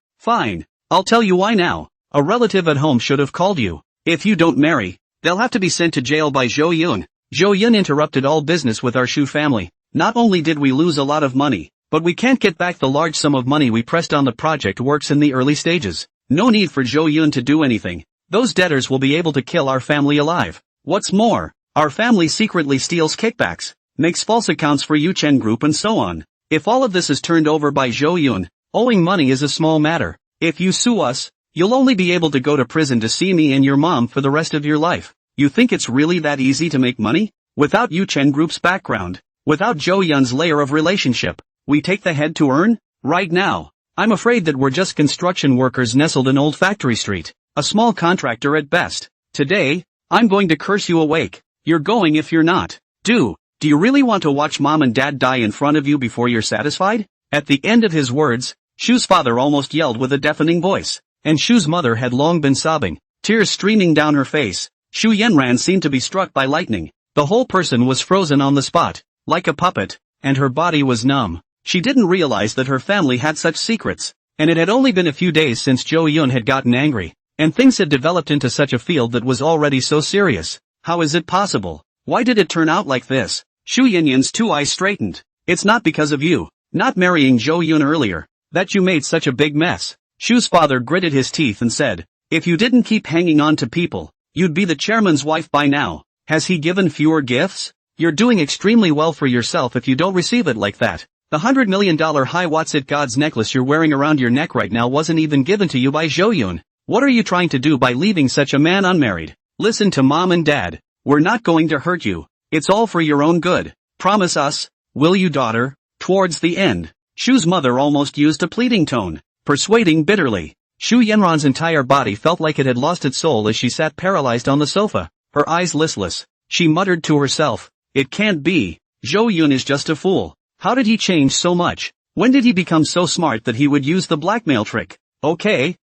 I'll tell you why now. A relative at home should have called you. If you don't marry, they'll have to be sent to jail by Zhou Yun. Zhou Yun interrupted all business with our Shu family. Not only did we lose a lot of money, But we can't get back the large sum of money we pressed on the project works in the early stages. No need for Jo Yun to do anything. Those debtors will be able to kill our family alive. What's more, our family secretly steals kickbacks, makes false accounts for Yuchen Group and so on. If all of this is turned over by Jo Yun, owing money is a small matter. If you sue us, you'll only be able to go to prison to see me and your mom for the rest of your life. You think it's really that easy to make money? Without Yuchen Group's background, without Jo Yun's layer of relationship, we take the head to earn? Right now, I'm afraid that we're just construction workers nestled in Old Factory Street, a small contractor at best. Today, I'm going to curse you awake. You're going if you're not. Do you really want to watch mom and dad die in front of you before you're satisfied? At the end of his words, Shus' father almost yelled with a deafening voice, and Shus' mother had long been sobbing, tears streaming down her face. Shu Yenran seemed to be struck by lightning. The whole person was frozen on the spot, like a puppet, and her body was numb. She didn't realize that her family had such secrets, and it had only been a few days since Jo Yun had gotten angry, and things had developed into such a field that was already so serious. How is it possible? Why did it turn out like this? Shu Yanyan's two eyes straightened. It's not because of you, not marrying Jo Yun earlier, that you made such a big mess. Shu's father gritted his teeth and said, if you didn't keep hanging on to people, you'd be the chairman's wife by now. Has he given fewer gifts? You're doing extremely well for yourself if you don't receive it like that. The $100 million high What's-It God's necklace you're wearing around your neck right now wasn't even given to you by Jo Yun. What are you trying to do by leaving such a man unmarried? Listen to mom and dad. We're not going to hurt you. It's all for your own good. Promise us, will you, daughter? Towards the end, Shu's mother almost used a pleading tone, persuading bitterly. Shu Yenran's entire body felt like it had lost its soul as she sat paralyzed on the sofa, her eyes listless. She muttered to herself, it can't be. Jo Yun is just a fool. How did he change so much? When did he become so smart that he would use the blackmail trick? Okay,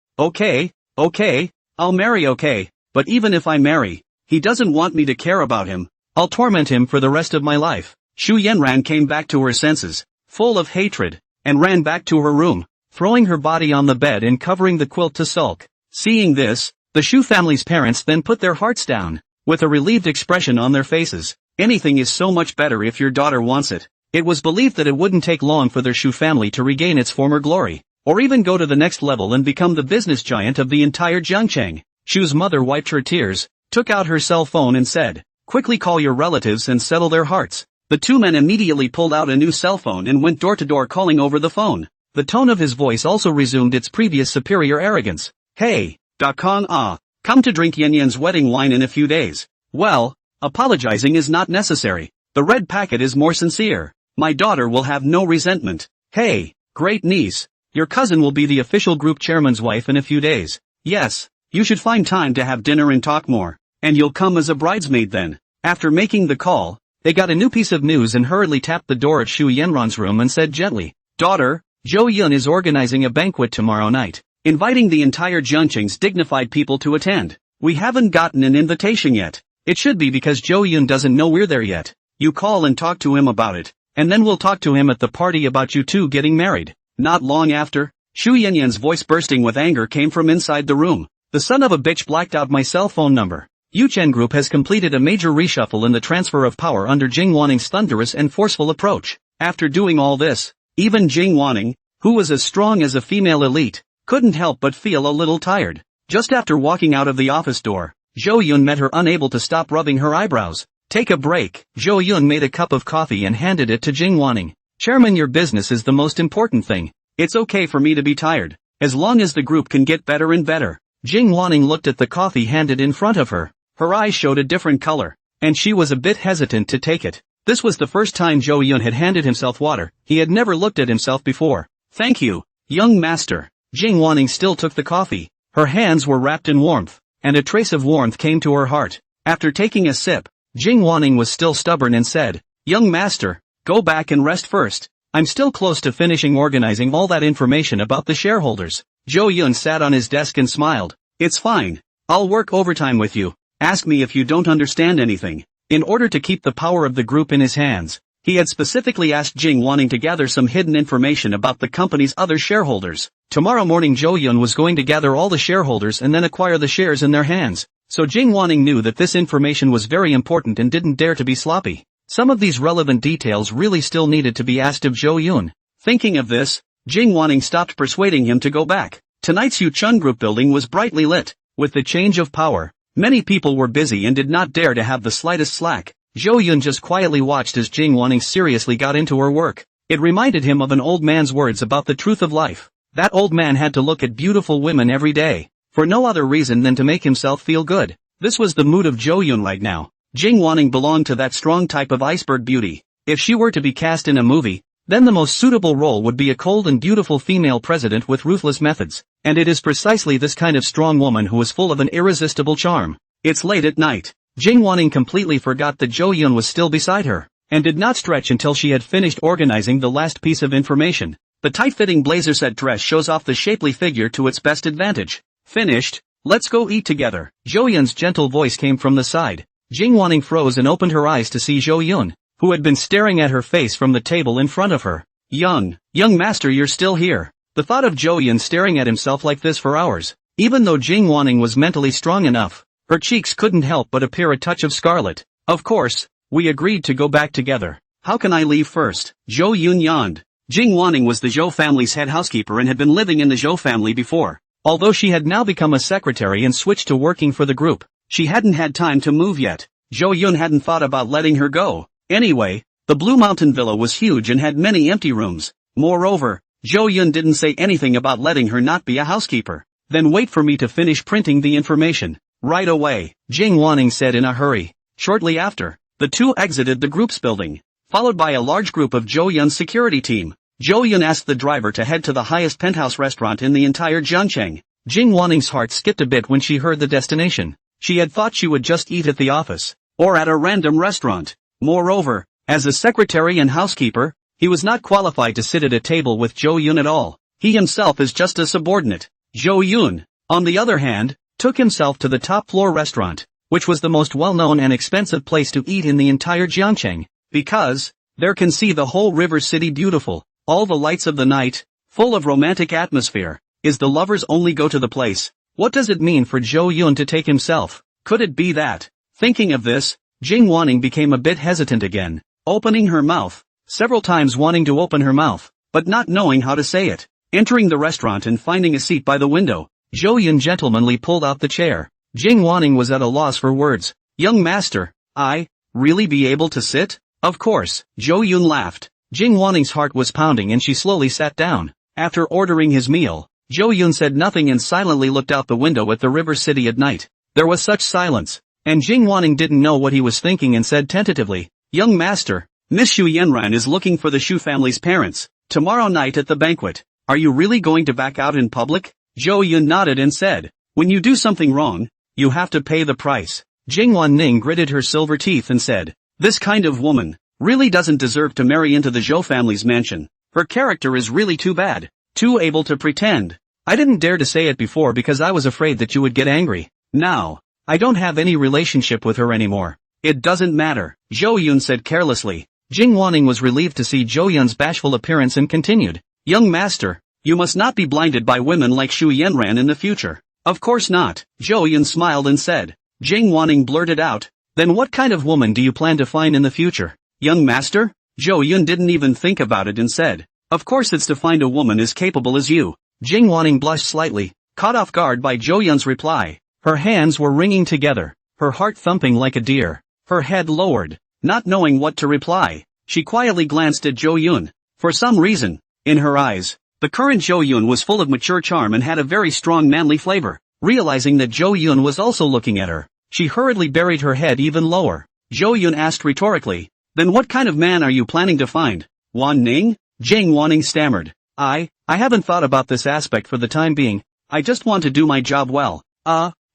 I'll marry okay, but even if I marry, he doesn't want me to care about him. I'll torment him for the rest of my life. Shu Yenran came back to her senses, full of hatred, and ran back to her room, throwing her body on the bed and covering the quilt to sulk. Seeing this, the Shu family's parents then put their hearts down, with a relieved expression on their faces. Anything is so much better if your daughter wants it. It was believed that it wouldn't take long for their Shu family to regain its former glory, or even go to the next level and become the business giant of the entire Jiangcheng. Shu's mother wiped her tears, took out her cell phone and said, quickly call your relatives and settle their hearts. The two men immediately pulled out a new cell phone and went door to door calling over the phone. The tone of his voice also resumed its previous superior arrogance. Hey, come to drink Yanyan's wedding wine in a few days. Well, apologizing is not necessary. The red packet is more sincere. My daughter will have no resentment. Hey, great niece, your cousin will be the official group chairman's wife in a few days. Yes, you should find time to have dinner and talk more. And you'll come as a bridesmaid then. After making the call, they got a new piece of news and hurriedly tapped the door at Shu Yenran's room and said gently, daughter, Jo Yun is organizing a banquet tomorrow night, inviting the entire Jiangcheng's dignified people to attend. We haven't gotten an invitation yet. It should be because Jo Yun doesn't know we're there yet. You call and talk to him about it, and then we'll talk to him at the party about you two getting married. Not long after, Shu Yanyan's voice bursting with anger came from inside the room. The son of a bitch blacked out my cell phone number. Yuchen Group has completed a major reshuffle in the transfer of power under Jing Wanning's thunderous and forceful approach. After doing all this, even Jing Wanning, who was as strong as a female elite, couldn't help but feel a little tired. Just after walking out of the office door, Jo Yun met her unable to stop rubbing her eyebrows. Take a break. Jo Yun made a cup of coffee and handed it to Jing Wanning. Chairman, your business is the most important thing. It's okay for me to be tired, as long as the group can get better and better. Jing Wanning looked at the coffee handed in front of her. Her eyes showed a different color, and she was a bit hesitant to take it. This was the first time Jo Yun had handed himself water. He had never looked at himself before. Thank you, young master. Jing Wanning still took the coffee. Her hands were wrapped in warmth, and a trace of warmth came to her heart. After taking a sip, Jing Wanning was still stubborn and said, young master, go back and rest first. I'm still close to finishing organizing all that information about the shareholders. Jo Yun sat on his desk and smiled. It's fine. I'll work overtime with you. Ask me if you don't understand anything. In order to keep the power of the group in his hands, he had specifically asked Jing Wanning to gather some hidden information about the company's other shareholders. Tomorrow morning Jo Yun was going to gather all the shareholders and then acquire the shares in their hands. So Jing Wanning knew that this information was very important and didn't dare to be sloppy. Some of these relevant details really still needed to be asked of Jo Yun. Thinking of this, Jing Wanning stopped persuading him to go back. Tonight's Yuchen Group building was brightly lit. With the change of power, many people were busy and did not dare to have the slightest slack. Zhou Yun just quietly watched as Jing Wanning seriously got into her work. It reminded him of an old man's words about the truth of life. That old man had to look at beautiful women every day, for no other reason than to make himself feel good. This was the mood of Zhou Yun right now. Jing Wanning belonged to that strong type of iceberg beauty. If she were to be cast in a movie, then the most suitable role would be a cold and beautiful female president with ruthless methods. And it is precisely this kind of strong woman who is full of an irresistible charm. It's late at night. Jing Wanning completely forgot that Zhou Yun was still beside her, and did not stretch until she had finished organizing the last piece of information. The tight-fitting blazer set dress shows off the shapely figure to its best advantage. Finished? Let's go eat together. Zhou Yun's gentle voice came from the side. Jing Wanning froze and opened her eyes to see Zhou Yun, who had been staring at her face from the table in front of her. Young master, you're still here. The thought of Zhou Yun staring at himself like this for hours, even though Jing Wanning was mentally strong enough, her cheeks couldn't help but appear a touch of scarlet. Of course, we agreed to go back together. How can I leave first? Zhou Yun yawned. Jing Wanning was the Zhou family's head housekeeper and had been living in the Zhou family before. Although she had now become a secretary and switched to working for the group, she hadn't had time to move yet. Zhou Yun hadn't thought about letting her go. Anyway, the Blue Mountain Villa was huge and had many empty rooms. Moreover, Zhou Yun didn't say anything about letting her not be a housekeeper. Then wait for me to finish printing the information. Right away, Jing Wanning said in a hurry. Shortly after, the two exited the group's building, followed by a large group of Zhou Yun's security team. Zhou Yun asked the driver to head to the highest penthouse restaurant in the entire Jiangcheng. Jing Wanning's heart skipped a bit when she heard the destination. She had thought she would just eat at the office, or at a random restaurant. Moreover, as a secretary and housekeeper, he was not qualified to sit at a table with Zhou Yun at all. He himself is just a subordinate. Zhou Yun, on the other hand, took himself to the top-floor restaurant, which was the most well-known and expensive place to eat in the entire Jiangcheng, because there can see the whole river city beautiful, all the lights of the night, full of romantic atmosphere. Is the lovers only go to the place? What does it mean for Zhou Yun to take himself? Could it be that? Thinking of this, Jing Wanning became a bit hesitant again, opening her mouth, several times wanting to open her mouth, but not knowing how to say it. Entering the restaurant and finding a seat by the window, Zhou Yun gentlemanly pulled out the chair. Jing Wanning was at a loss for words. Young master, I really be able to sit? Of course, Zhou Yun laughed. Jing Wanning's heart was pounding and she slowly sat down. After ordering his meal, Zhou Yun said nothing and silently looked out the window at the river city at night. There was such silence, and Jing Wanning didn't know what he was thinking and said tentatively, Young master, Miss Xu Yanran is looking for the Xu family's parents, tomorrow night at the banquet. Are you really going to back out in public? Zhou Yun nodded and said, when you do something wrong, you have to pay the price. Jing Wanning gritted her silver teeth and said, this kind of woman really doesn't deserve to marry into the Zhou family's mansion. Her character is really too bad, too able to pretend. I didn't dare to say it before because I was afraid that you would get angry. Now, I don't have any relationship with her anymore. It doesn't matter, Zhou Yun said carelessly. Jing Wanning was relieved to see Zhou Yun's bashful appearance and continued, Young master, you must not be blinded by women like Xu Yanran in the future. Of course not, Zhou Yun smiled and said. Jing Wanning blurted out, then what kind of woman do you plan to find in the future? Young master? Zhou Yun didn't even think about it and said, of course it's to find a woman as capable as you. Jing Wanning blushed slightly, caught off guard by Zhou Yun's reply. Her hands were wringing together, her heart thumping like a deer, her head lowered. Not knowing what to reply, she quietly glanced at Zhou Yun. For some reason, in her eyes, the current Zhou Yun was full of mature charm and had a very strong manly flavor. Realizing that Zhou Yun was also looking at her, she hurriedly buried her head even lower. Zhou Yun asked rhetorically, then what kind of man are you planning to find? Wan Ning? Jing Wanning stammered. I haven't thought about this aspect for the time being. I just want to do my job well.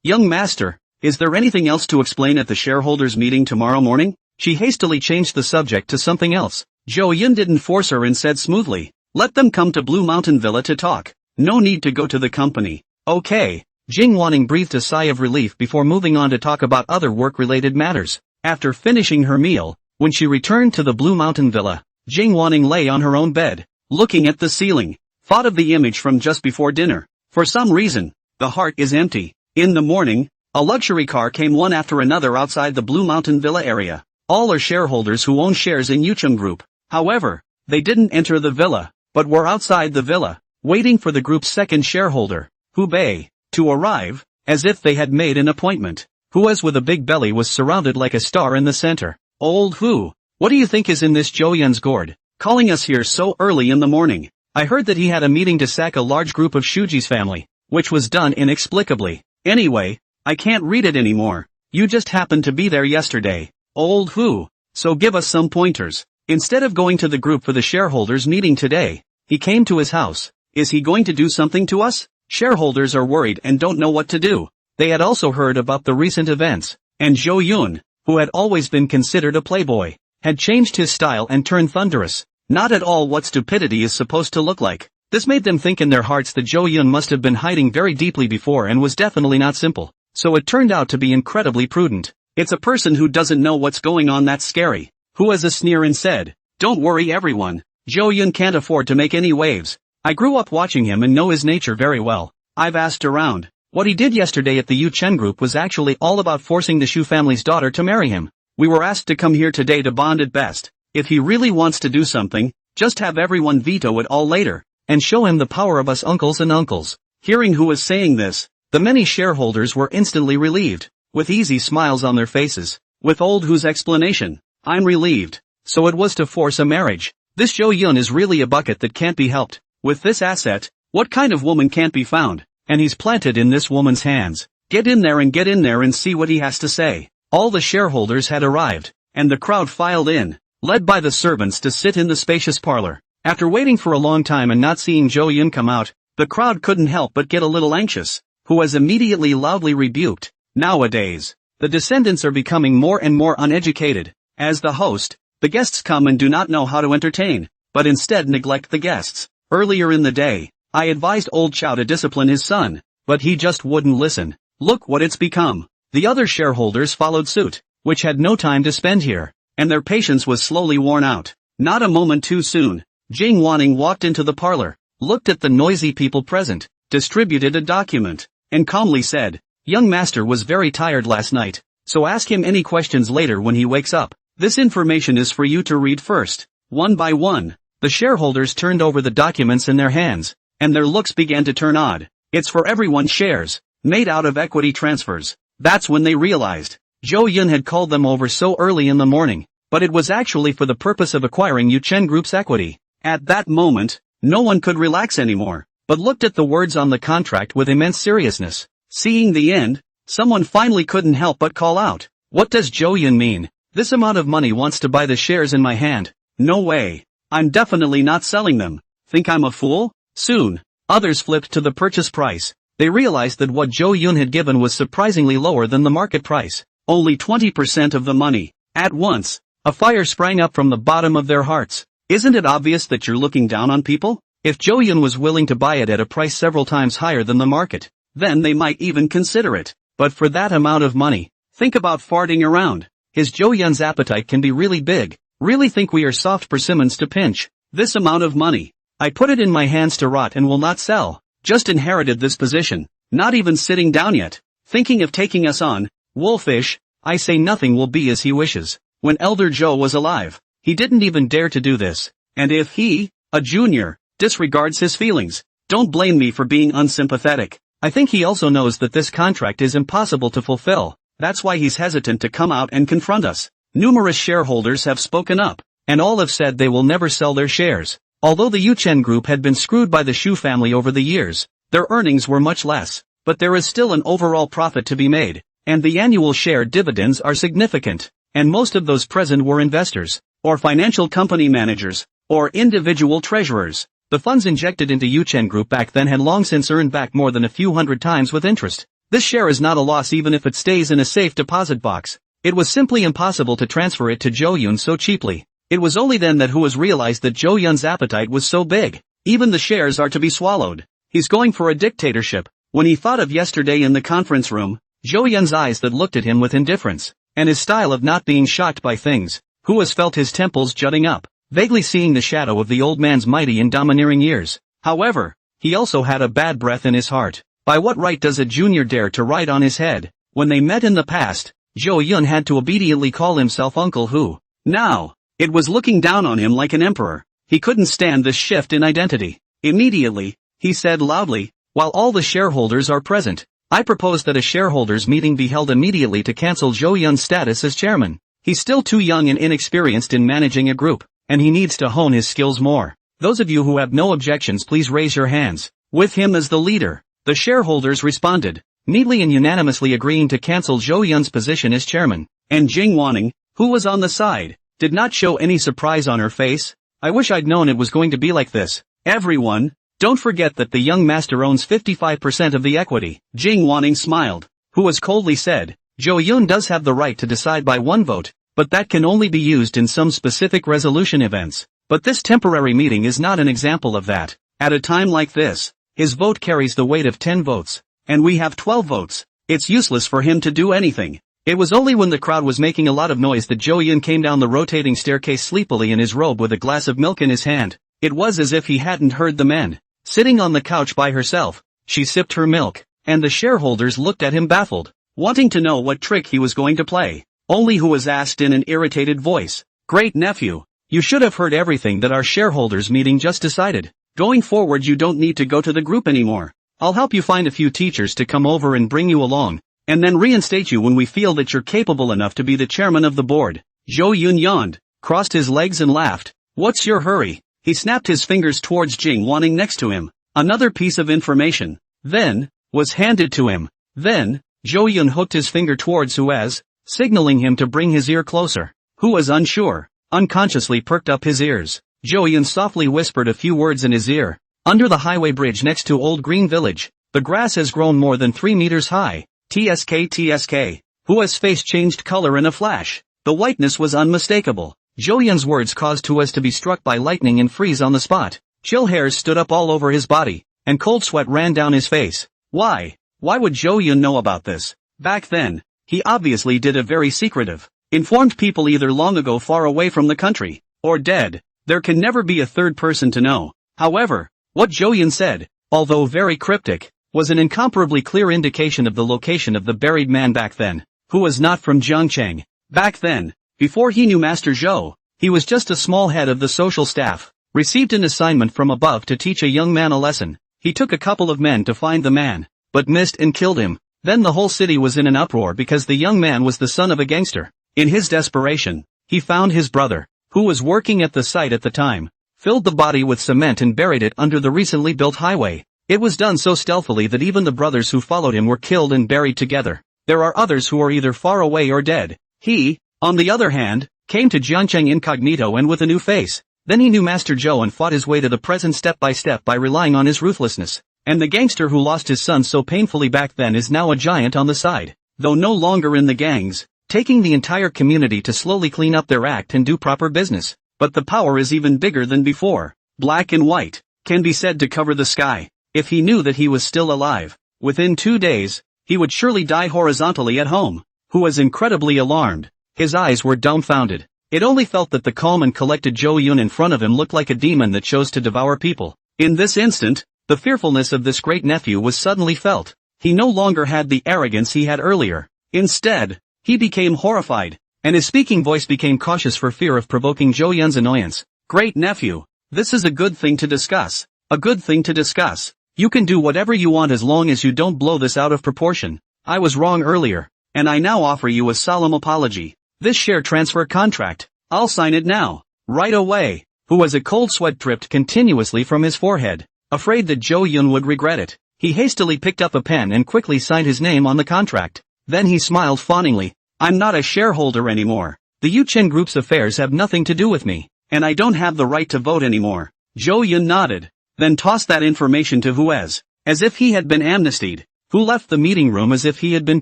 Young master, is there anything else to explain at the shareholders' meeting tomorrow morning? She hastily changed the subject to something else. Zhou Yun didn't force her and said smoothly, let them come to Blue Mountain Villa to talk. No need to go to the company. Okay. Jing Wanning breathed a sigh of relief before moving on to talk about other work-related matters. After finishing her meal, when she returned to the Blue Mountain Villa, Jing Wanning lay on her own bed, looking at the ceiling, thought of the image from just before dinner. For some reason, the heart is empty. In the morning, a luxury car came one after another outside the Blue Mountain Villa area. All are shareholders who own shares in Yuchen Group. However, they didn't enter the villa. but were outside the villa, waiting for the group's second shareholder, Hubei, to arrive, as if they had made an appointment. Who, as with a big belly, was surrounded like a star in the center. Old Hu, what do you think is in this Zhou Yun's gourd, calling us here so early in the morning? I heard that he had a meeting to sack a large group of Shuji's family, which was done inexplicably. Anyway, I can't read it anymore. You just happened to be there yesterday, Old Hu, so give us some pointers. Instead of going to the group for the shareholders meeting today, he came to his house. Is he going to do something to us? Shareholders are worried and don't know what to do. They had also heard about the recent events, and Zhou Yun, who had always been considered a playboy, had changed his style and turned thunderous. Not at all what stupidity is supposed to look like. This made them think in their hearts that Zhou Yun must have been hiding very deeply before and was definitely not simple. So it turned out to be incredibly prudent. It's a person who doesn't know what's going on that's scary. Who has a sneer and said, "Don't worry everyone. Zhou Yun can't afford to make any waves. I grew up watching him and know his nature very well. I've asked around. What he did yesterday at the Yuchen Group was actually all about forcing the Shu family's daughter to marry him. We were asked to come here today to bond at best. If he really wants to do something, just have everyone veto it all later, and show him the power of us uncles and uncles." Hearing who was saying this, the many shareholders were instantly relieved, with easy smiles on their faces. With Old Hu's explanation, "I'm relieved. So it was to force a marriage. This Zhou Yun is really a bucket that can't be helped. With this asset, what kind of woman can't be found? And he's planted in this woman's hands. Get in there and see what he has to say." All the shareholders had arrived, and the crowd filed in, led by the servants to sit in the spacious parlor. After waiting for a long time and not seeing Zhou Yun come out, the crowd couldn't help but get a little anxious, who was immediately loudly rebuked. Nowadays, the descendants are becoming more and more uneducated. As the host, the guests come and do not know how to entertain, but instead neglect the guests. Earlier in the day, I advised old Chow to discipline his son, but he just wouldn't listen. Look what it's become. The other shareholders followed suit, which had no time to spend here, and their patience was slowly worn out. Not a moment too soon, Jing Wanning walked into the parlor, looked at the noisy people present, distributed a document, and calmly said, "Young master was very tired last night, so ask him any questions later when he wakes up. This information is for you to read first." One by one, the shareholders turned over the documents in their hands, and their looks began to turn odd. It's for everyone's shares, made out of equity transfers. That's when they realized. Zhou Yun had called them over so early in the morning, but it was actually for the purpose of acquiring Yuchen Group's equity. At that moment, no one could relax anymore, but looked at the words on the contract with immense seriousness. Seeing the end, someone finally couldn't help but call out, "What does Zhou Yun mean? This amount of money wants to buy the shares in my hand. No way. I'm definitely not selling them. Think I'm a fool?" Soon, others flipped to the purchase price. They realized that what Zhou Yun had given was surprisingly lower than the market price, only 20% of the money. At once, a fire sprang up from the bottom of their hearts. Isn't it obvious that you're looking down on people? If Zhou Yun was willing to buy it at a price several times higher than the market, then they might even consider it. But for that amount of money, think about farting around. His Zhou Yun's appetite can be really big. Really think we are soft persimmons to pinch? This amount of money, I put it in my hands to rot and will not sell. Just inherited this position, not even sitting down yet. Thinking of taking us on, wolfish. I say nothing will be as he wishes. When Elder Zhou was alive, he didn't even dare to do this. And if he, a junior, disregards his feelings, don't blame me for being unsympathetic. I think he also knows that this contract is impossible to fulfill. That's why he's hesitant to come out and confront us. Numerous shareholders have spoken up, and all have said they will never sell their shares. Although the Yuchen Group had been screwed by the Shu family over the years, their earnings were much less, but there is still an overall profit to be made, and the annual share dividends are significant, and most of those present were investors, or financial company managers, or individual treasurers. The funds injected into Yuchen Group back then had long since earned back more than a few hundred times with interest. This share is not a loss even if it stays in a safe deposit box. It was simply impossible to transfer it to Zhou Yun so cheaply. It was only then that Hu has realized that Zhou Yun's appetite was so big. Even the shares are to be swallowed. He's going for a dictatorship. When he thought of yesterday in the conference room, Zhou Yun's eyes that looked at him with indifference, and his style of not being shocked by things, Hu has felt his temples jutting up, vaguely seeing the shadow of the old man's mighty and domineering years. However, he also had a bad breath in his heart. By what right does a junior dare to write on his head? When they met in the past, Zhou Yun had to obediently call himself Uncle Hu. Now, it was looking down on him like an emperor. He couldn't stand this shift in identity. Immediately, he said loudly, "While all the shareholders are present, I propose that a shareholders meeting be held immediately to cancel Zhou Yun's status as chairman. He's still too young and inexperienced in managing a group, and he needs to hone his skills more. Those of you who have no objections, please raise your hands." With him as the leader, the shareholders responded, neatly and unanimously agreeing to cancel Zhou Yun's position as chairman. And Jing Wanning, who was on the side, did not show any surprise on her face. "I wish I'd known it was going to be like this. Everyone, don't forget that the young master owns 55% of the equity." Jing Wanning smiled, who was coldly said, "Zhou Yun does have the right to decide by one vote, but that can only be used in some specific resolution events. But this temporary meeting is not an example of that. At a time like this, his vote carries the weight of 10 votes, and we have 12 votes. It's useless for him to do anything." It was only when the crowd was making a lot of noise that Zhou Yun came down the rotating staircase sleepily in his robe with a glass of milk in his hand. It was as if he hadn't heard the men. Sitting on the couch by herself, she sipped her milk, and the shareholders looked at him baffled, wanting to know what trick he was going to play. Only Hu was asked in an irritated voice, "Great nephew, you should have heard everything that our shareholders meeting just decided. Going forward you don't need to go to the group anymore. I'll help you find a few teachers to come over and bring you along, and then reinstate you when we feel that you're capable enough to be the chairman of the board." Zhou Yun yawned, crossed his legs and laughed. "What's your hurry?" He snapped his fingers towards Jing Wanning next to him. Another piece of information, then, was handed to him. Then, Zhou Yun hooked his finger towards Huaz, signaling him to bring his ear closer. Hu was unsure, unconsciously perked up his ears. Zhou Yun softly whispered a few words in his ear. "Under the highway bridge next to Old Green Village, the grass has grown more than 3 meters high. TSK. Hua's face changed color in a flash. The whiteness was unmistakable. Zhou Yun's words caused Huaz to be struck by lightning and freeze on the spot. Chill hairs stood up all over his body, and cold sweat ran down his face. Why would Zhou Yun know about this? Back then, he obviously did a very secretive, informed people either long ago far away from the country, or dead. There can never be a third person to know. However, what Zhou Yun said, although very cryptic, was an incomparably clear indication of the location of the buried man back then, who was not from Jiangcheng. Back then, before he knew Master Zhou, he was just a small head of the social staff, received an assignment from above to teach a young man a lesson. He took a couple of men to find the man, but missed and killed him. Then the whole city was in an uproar because the young man was the son of a gangster. In his desperation, he found his brother, who was working at the site at the time, filled the body with cement and buried it under the recently built highway. It was done so stealthily that even the brothers who followed him were killed and buried together. There are others who are either far away or dead. He, on the other hand, came to Jiangcheng incognito and with a new face. Then he knew Master Zhou and fought his way to the present step by step by relying on his ruthlessness. And the gangster who lost his son so painfully back then is now a giant on the side, though no longer in the gangs, taking the entire community to slowly clean up their act and do proper business. But the power is even bigger than before. Black and white, can be said to cover the sky. If he knew that he was still alive, within 2 days, he would surely die horizontally at home. Who was incredibly alarmed. His eyes were dumbfounded. It only felt that the calm and collected Zhou Yun in front of him looked like a demon that chose to devour people. In this instant, the fearfulness of this great nephew was suddenly felt. He no longer had the arrogance he had earlier. Instead, he became horrified, and his speaking voice became cautious for fear of provoking Zhou Yun's annoyance. "Great nephew, this is a good thing to discuss. A good thing to discuss. You can do whatever you want as long as you don't blow this out of proportion. I was wrong earlier, and I now offer you a solemn apology. This share transfer contract, I'll sign it now, right away." Who as a cold sweat dripped continuously from his forehead, afraid that Zhou Yun would regret it. He hastily picked up a pen and quickly signed his name on the contract. Then he smiled fawningly. "I'm not a shareholder anymore. The Yuchen Group's affairs have nothing to do with me, and I don't have the right to vote anymore." Zhou Yun nodded, then tossed that information to Huaz, as if he had been amnestied, who left the meeting room as if he had been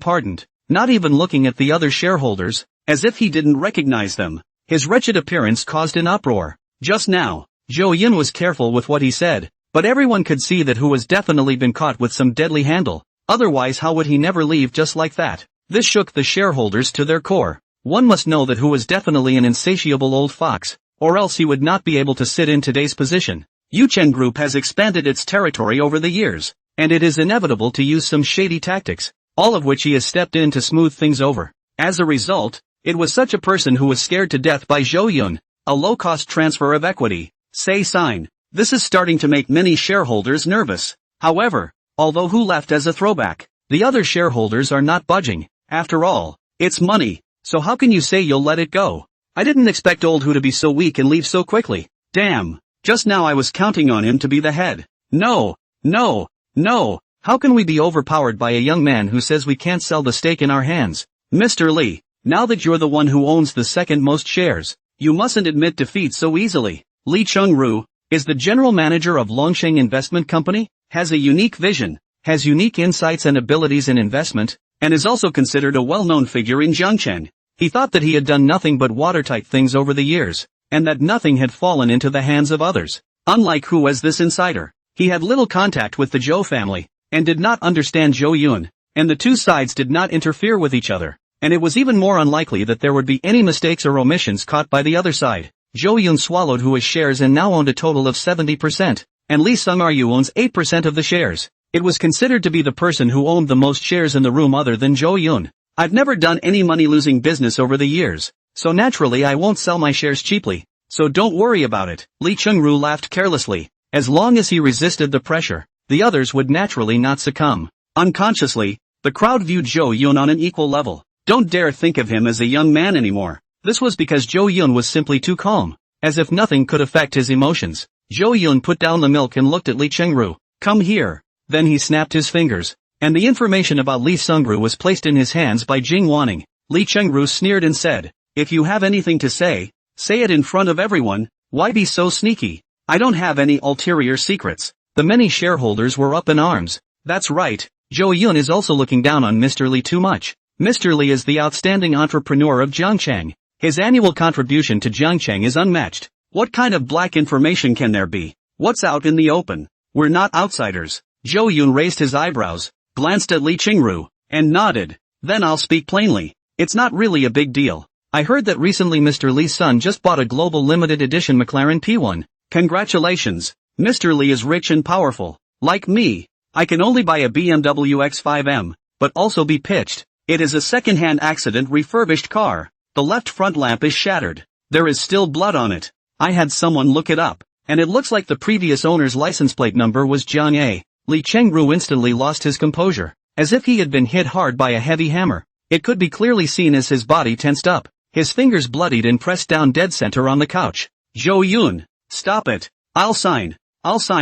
pardoned, not even looking at the other shareholders, as if he didn't recognize them. His wretched appearance caused an uproar. Just now, Zhou Yun was careful with what he said, but everyone could see that Hu has definitely been caught with some deadly handle. Otherwise how would he never leave just like that? This shook the shareholders to their core. One must know that Hu was definitely an insatiable old fox, or else he would not be able to sit in today's position. Yuchen Group has expanded its territory over the years, and it is inevitable to use some shady tactics, all of which he has stepped in to smooth things over. As a result, it was such a person who was scared to death by Zhou Yun, a low-cost transfer of equity. Say sign. This is starting to make many shareholders nervous. However, although who left as a throwback, the other shareholders are not budging. After all, it's money, so how can you say you'll let it go? I didn't expect old Hu to be so weak and leave so quickly. Damn, just now I was counting on him to be the head. No, no, no, how can we be overpowered by a young man who says we can't sell the stake in our hands? Mr. Lee, now that you're the one who owns the second most shares, you mustn't admit defeat so easily. Lee Chung-ru is the general manager of Longsheng Investment Company, has a unique vision, has unique insights and abilities in investment, and is also considered a well-known figure in Jiangchen. He thought that he had done nothing but watertight things over the years, and that nothing had fallen into the hands of others. Unlike Hu as this insider, he had little contact with the Zhou family, and did not understand Zhou Yun, and the two sides did not interfere with each other, and it was even more unlikely that there would be any mistakes or omissions caught by the other side. Zhou Yun swallowed Hu's shares and now owned a total of 70%, and Lee Sung-Ryu owns 8% of the shares. It was considered to be the person who owned the most shares in the room other than Zhou Yun. I've never done any money-losing business over the years, so naturally I won't sell my shares cheaply, so don't worry about it. Lee Chung-ru laughed carelessly. As long as he resisted the pressure, the others would naturally not succumb. Unconsciously, the crowd viewed Zhou Yun on an equal level. Don't dare think of him as a young man anymore. This was because Zhou Yun was simply too calm, as if nothing could affect his emotions. Zhou Yun put down the milk and looked at Lee Chung-ru. Come here. Then he snapped his fingers, and the information about Lee Sung-ru was placed in his hands by Jing Wanning. Lee Chung-ru sneered and said, if you have anything to say, say it in front of everyone, why be so sneaky? I don't have any ulterior secrets. The many shareholders were up in arms. That's right, Zhou Yun is also looking down on Mr. Lee too much. Mr. Lee is the outstanding entrepreneur of Jiangcheng. His annual contribution to Jiangcheng is unmatched. What kind of black information can there be? What's out in the open? We're not outsiders. Zhou Yun raised his eyebrows, glanced at Lee Chung-ru, and nodded. Then I'll speak plainly. It's not really a big deal. I heard that recently Mr. Lee's son just bought a global limited edition McLaren P1. Congratulations. Mr. Lee is rich and powerful. Like me, I can only buy a BMW X5M, but also be pitched. It is a second-hand accident refurbished car. The left front lamp is shattered. There is still blood on it. I had someone look it up, and it looks like the previous owner's license plate number was Jiang A. Lee Chung-ru instantly lost his composure, as if he had been hit hard by a heavy hammer. It could be clearly seen as his body tensed up, his fingers bloodied and pressed down dead center on the couch. Zhou Yun, stop it. I'll sign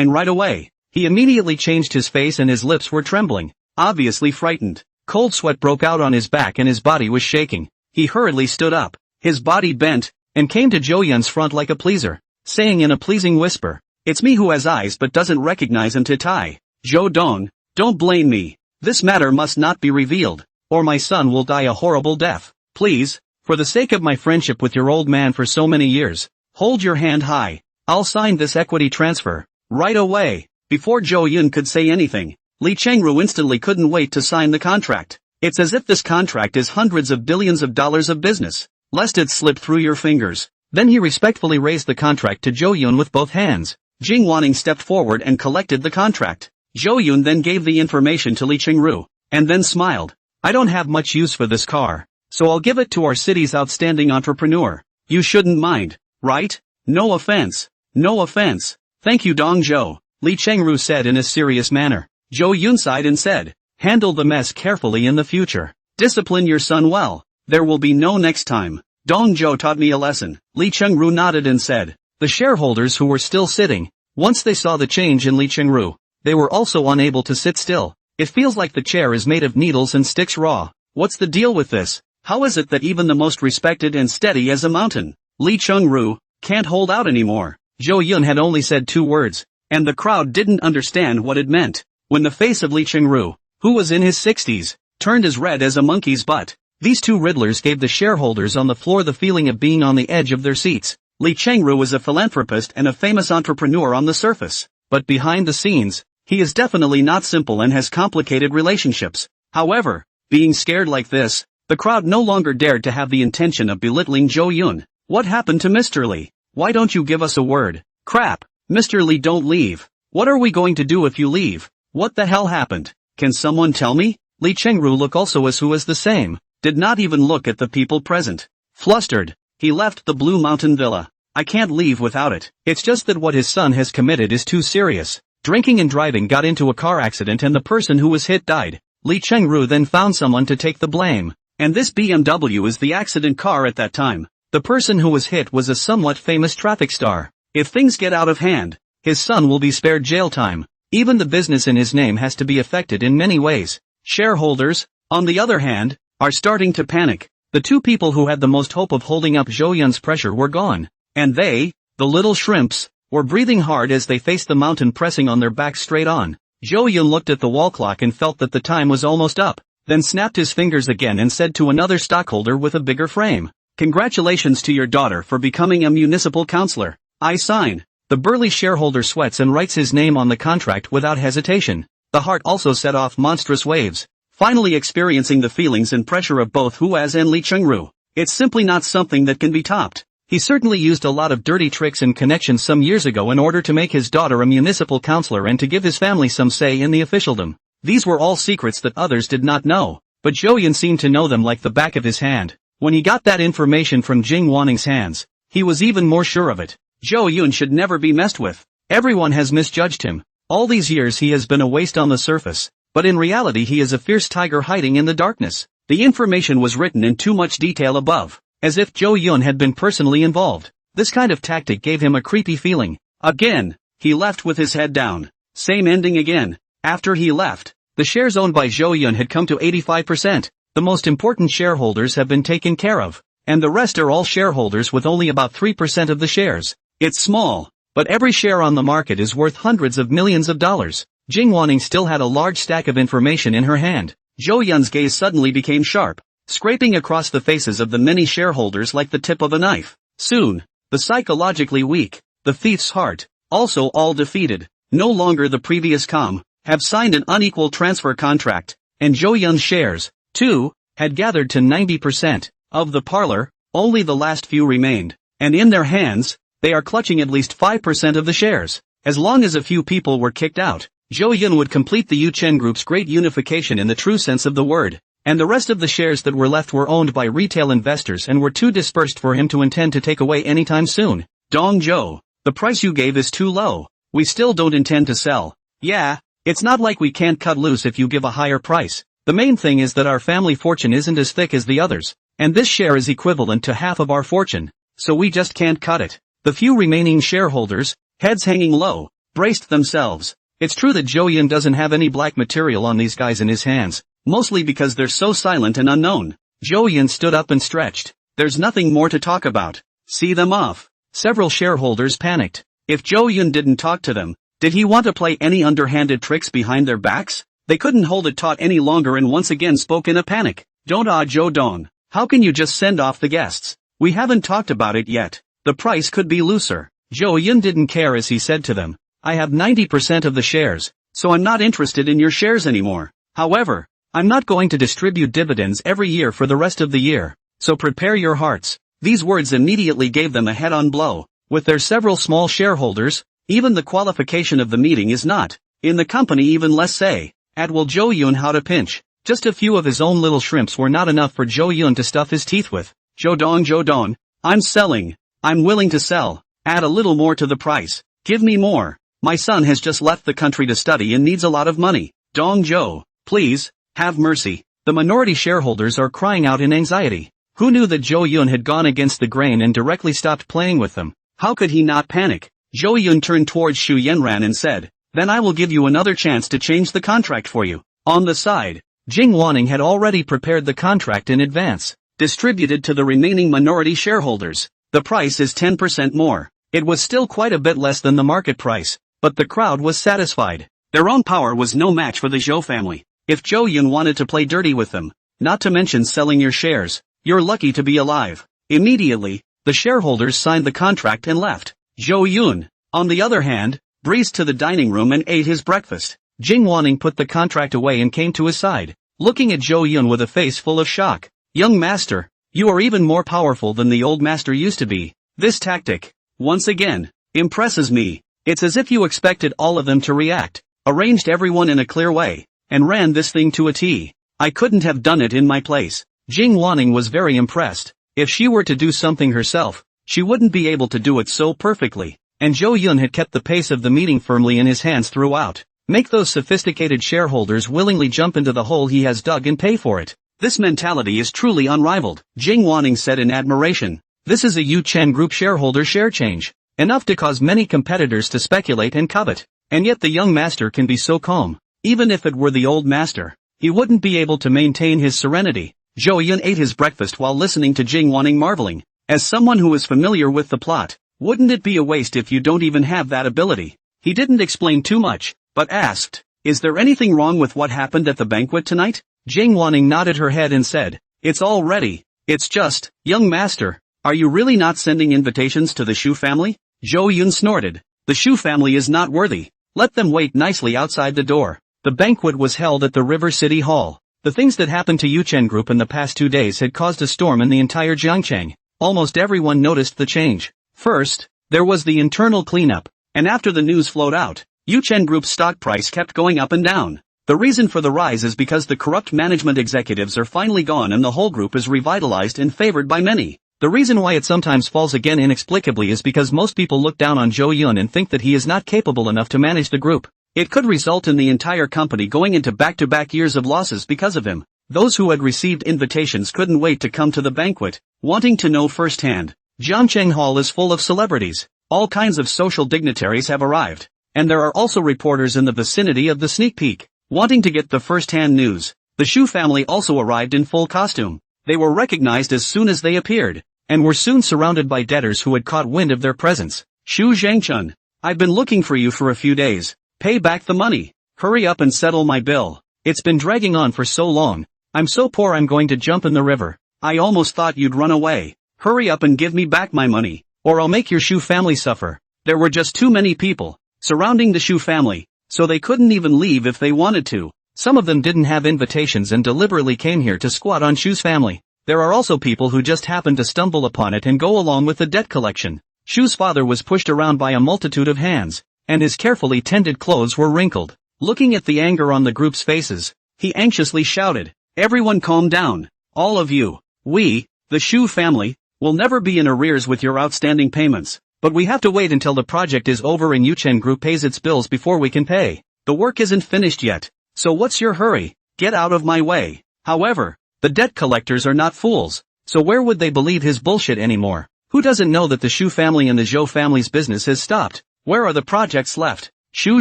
right away. He immediately changed his face and his lips were trembling, obviously frightened. Cold sweat broke out on his back and his body was shaking. He hurriedly stood up, his body bent, and came to Zhou Yun's front like a pleaser, saying in a pleasing whisper, it's me who has eyes but doesn't recognize him to tie. Zhou Dong, don't blame me. This matter must not be revealed, or my son will die a horrible death. Please, for the sake of my friendship with your old man for so many years, hold your hand high. I'll sign this equity transfer, right away. Before Zhou Yun could say anything, Lee Chung-ru instantly couldn't wait to sign the contract. It's as if this contract is hundreds of billions of dollars of business, lest it slip through your fingers. Then he respectfully raised the contract to Zhou Yun with both hands. Jing Wanning stepped forward and collected the contract. Zhou Yun then gave the information to Lee Chung-ru, and then smiled. I don't have much use for this car, so I'll give it to our city's outstanding entrepreneur. You shouldn't mind, right? No offense. No offense. Thank you Dong Zhou, Lee Chung-ru said in a serious manner. Zhou Yun sighed and said, handle the mess carefully in the future. Discipline your son well. There will be no next time. Dong Zhou taught me a lesson. Lee Chung-ru nodded and said. The shareholders who were still sitting, once they saw the change in Lee Chung-ru, they were also unable to sit still. It feels like the chair is made of needles and sticks raw. What's the deal with this? How is it that even the most respected and steady as a mountain, Lee Chung-ru, can't hold out anymore? Zhou Yun had only said 2 words, and the crowd didn't understand what it meant. When the face of Lee Chung-ru, who was in his 60s, turned as red as a monkey's butt, these 2 riddlers gave the shareholders on the floor the feeling of being on the edge of their seats. Lee Chung-ru was a philanthropist and a famous entrepreneur on the surface, but behind the scenes, he is definitely not simple and has complicated relationships. However, being scared like this, the crowd no longer dared to have the intention of belittling Zhou Yun. What happened to Mr. Lee? Why don't you give us a word? Crap, Mr. Lee, don't leave. What are we going to do if you leave? What the hell happened? Can someone tell me? Lee Chung-ru look also as who is the same, did not even look at the people present. Flustered, he left the Blue Mountain Villa. I can't leave without it. It's just that what his son has committed is too serious. Drinking and driving got into a car accident and the person who was hit died. Li Chengru then found someone to take the blame. And this BMW is the accident car at that time. The person who was hit was a somewhat famous traffic star. If things get out of hand, his son will be spared jail time. Even the business in his name has to be affected in many ways. Shareholders, on the other hand, are starting to panic. The two people who had the most hope of holding up Zhou Yun's pressure were gone. And they, the little shrimps, were breathing hard as they faced the mountain pressing on their backs straight on. Zhou Yun looked at the wall clock and felt that the time was almost up, then snapped his fingers again and said to another stockholder with a bigger frame, "Congratulations to your daughter for becoming a municipal councillor. I sign." The burly shareholder sweats and writes his name on the contract without hesitation. The heart also set off monstrous waves, finally experiencing the feelings and pressure of both Huaz and Li Chengru. It's simply not something that can be topped. He certainly used a lot of dirty tricks and connections some years ago in order to make his daughter a municipal councillor and to give his family some say in the officialdom. These were all secrets that others did not know, but Zhou Yun seemed to know them like the back of his hand. When he got that information from Jing Wanning's hands, he was even more sure of it. Zhou Yun should never be messed with. Everyone has misjudged him. All these years he has been a waste on the surface, but in reality he is a fierce tiger hiding in the darkness. The information was written in too much detail above, as if Zhou Yun had been personally involved. This kind of tactic gave him a creepy feeling. Again, he left with his head down. Same ending again. After he left, the shares owned by Zhou Yun had come to 85%. The most important shareholders have been taken care of, and the rest are all shareholders with only about 3% of the shares. It's small, but every share on the market is worth hundreds of millions of dollars. Jing Wanning still had a large stack of information in her hand. Zhou Yun's gaze suddenly became sharp, scraping across the faces of the many shareholders like the tip of a knife. Soon, the psychologically weak, the thief's heart, also all defeated, no longer the previous calm, have signed an unequal transfer contract, and Zhou Yun's shares, too, had gathered to 90%. Of the parlor, only the last few remained, and in their hands, they are clutching at least 5% of the shares. As long as a few people were kicked out, Zhou Yun would complete the Yuchen Group's great unification in the true sense of the word, and the rest of the shares that were left were owned by retail investors and were too dispersed for him to intend to take away anytime soon. Dong Zhou, the price you gave is too low. We still don't intend to sell. Yeah, it's not like we can't cut loose if you give a higher price. The main thing is that our family fortune isn't as thick as the others, and this share is equivalent to half of our fortune, so we just can't cut it. The few remaining shareholders, heads hanging low, braced themselves. It's true that Zhou Yun doesn't have any black material on these guys in his hands, mostly because they're so silent and unknown. Zhou Yun stood up and stretched. There's nothing more to talk about. See them off. Several shareholders panicked. If Zhou Yun didn't talk to them, did he want to play any underhanded tricks behind their backs? They couldn't hold it taut any longer and once again spoke in a panic. Don't Zhou Dong. How can you just send off the guests? We haven't talked about it yet. The price could be looser. Zhou Yun didn't care as he said to them, I have 90% of the shares, so I'm not interested in your shares anymore. However, I'm not going to distribute dividends every year for the rest of the year, so prepare your hearts. These words immediately gave them a head-on blow. With their several small shareholders, even the qualification of the meeting is not, in the company even less say, at will Zhou Yun how to pinch. Just a few of his own little shrimps were not enough for Zhou Yun to stuff his teeth with. Zhou Dong, I'm selling. I'm willing to sell. Add a little more to the price. Give me more. My son has just left the country to study and needs a lot of money. Dong Zhou, please, have mercy. The minority shareholders are crying out in anxiety. Who knew that Zhou Yun had gone against the grain and directly stopped playing with them? How could he not panic? Zhou Yun turned towards Xu Yanran and said, then I will give you another chance to change the contract for you. On the side, Jing Wanning had already prepared the contract in advance, distributed to the remaining minority shareholders. The price is 10% more. It was still quite a bit less than the market price, but the crowd was satisfied. Their own power was no match for the Zhou family. If Zhou Yun wanted to play dirty with them, not to mention selling your shares, you're lucky to be alive. Immediately, the shareholders signed the contract and left. Zhou Yun, on the other hand, breezed to the dining room and ate his breakfast. Jing Wanning put the contract away and came to his side, looking at Zhou Yun with a face full of shock. Young master, you are even more powerful than the old master used to be. This tactic, once again, impresses me. It's as if you expected all of them to react, arranged everyone in a clear way, and ran this thing to a T. I couldn't have done it in my place. Jing Wanning was very impressed. If she were to do something herself, she wouldn't be able to do it so perfectly. And Zhou Yun had kept the pace of the meeting firmly in his hands throughout. Make those sophisticated shareholders willingly jump into the hole he has dug and pay for it. This mentality is truly unrivaled, Jing Wanning said in admiration. This is a Yuchen Group shareholder share change. Enough to cause many competitors to speculate and covet. And yet the young master can be so calm. Even if it were the old master, he wouldn't be able to maintain his serenity. Zhou Yun ate his breakfast while listening to Jing Wanning marveling. As someone who is familiar with the plot, wouldn't it be a waste if you don't even have that ability? He didn't explain too much, but asked, is there anything wrong with what happened at the banquet tonight? Jing Wanning nodded her head and said, it's all ready. It's just, young master, are you really not sending invitations to the Shu family? Zhou Yun snorted, the Shu family is not worthy. Let them wait nicely outside the door. The banquet was held at the River City Hall. The things that happened to Yuchen Group in the past 2 days had caused a storm in the entire Jiangcheng. Almost everyone noticed the change. First, there was the internal cleanup, and after the news flowed out, Yuchen Group's stock price kept going up and down. The reason for the rise is because the corrupt management executives are finally gone and the whole group is revitalized and favored by many. The reason why it sometimes falls again inexplicably is because most people look down on Zhou Yun and think that he is not capable enough to manage the group. It could result in the entire company going into back-to-back years of losses because of him. Those who had received invitations couldn't wait to come to the banquet, wanting to know firsthand. Jiangcheng Hall is full of celebrities. All kinds of social dignitaries have arrived. And there are also reporters in the vicinity of the sneak peek, wanting to get the first-hand news. The Shu family also arrived in full costume. They were recognized as soon as they appeared, and were soon surrounded by debtors who had caught wind of their presence. Shu Zhangchun, I've been looking for you for a few days. Pay back the money. Hurry up and settle my bill. It's been dragging on for so long. I'm so poor I'm going to jump in the river. I almost thought you'd run away. Hurry up and give me back my money, or I'll make your Shu family suffer. There were just too many people surrounding the Shu family, so they couldn't even leave if they wanted to. Some of them didn't have invitations and deliberately came here to squat on Shu's family. There are also people who just happened to stumble upon it and go along with the debt collection. Shu's father was pushed around by a multitude of hands, and his carefully tended clothes were wrinkled. Looking at the anger on the group's faces, he anxiously shouted, everyone calm down. All of you. We, the Shu family, will never be in arrears with your outstanding payments. But we have to wait until the project is over and Yuchen Group pays its bills before we can pay. The work isn't finished yet. So what's your hurry? Get out of my way. However, the debt collectors are not fools. So where would they believe his bullshit anymore? Who doesn't know that the Shu family and the Zhou family's business has stopped? Where are the projects left? Shu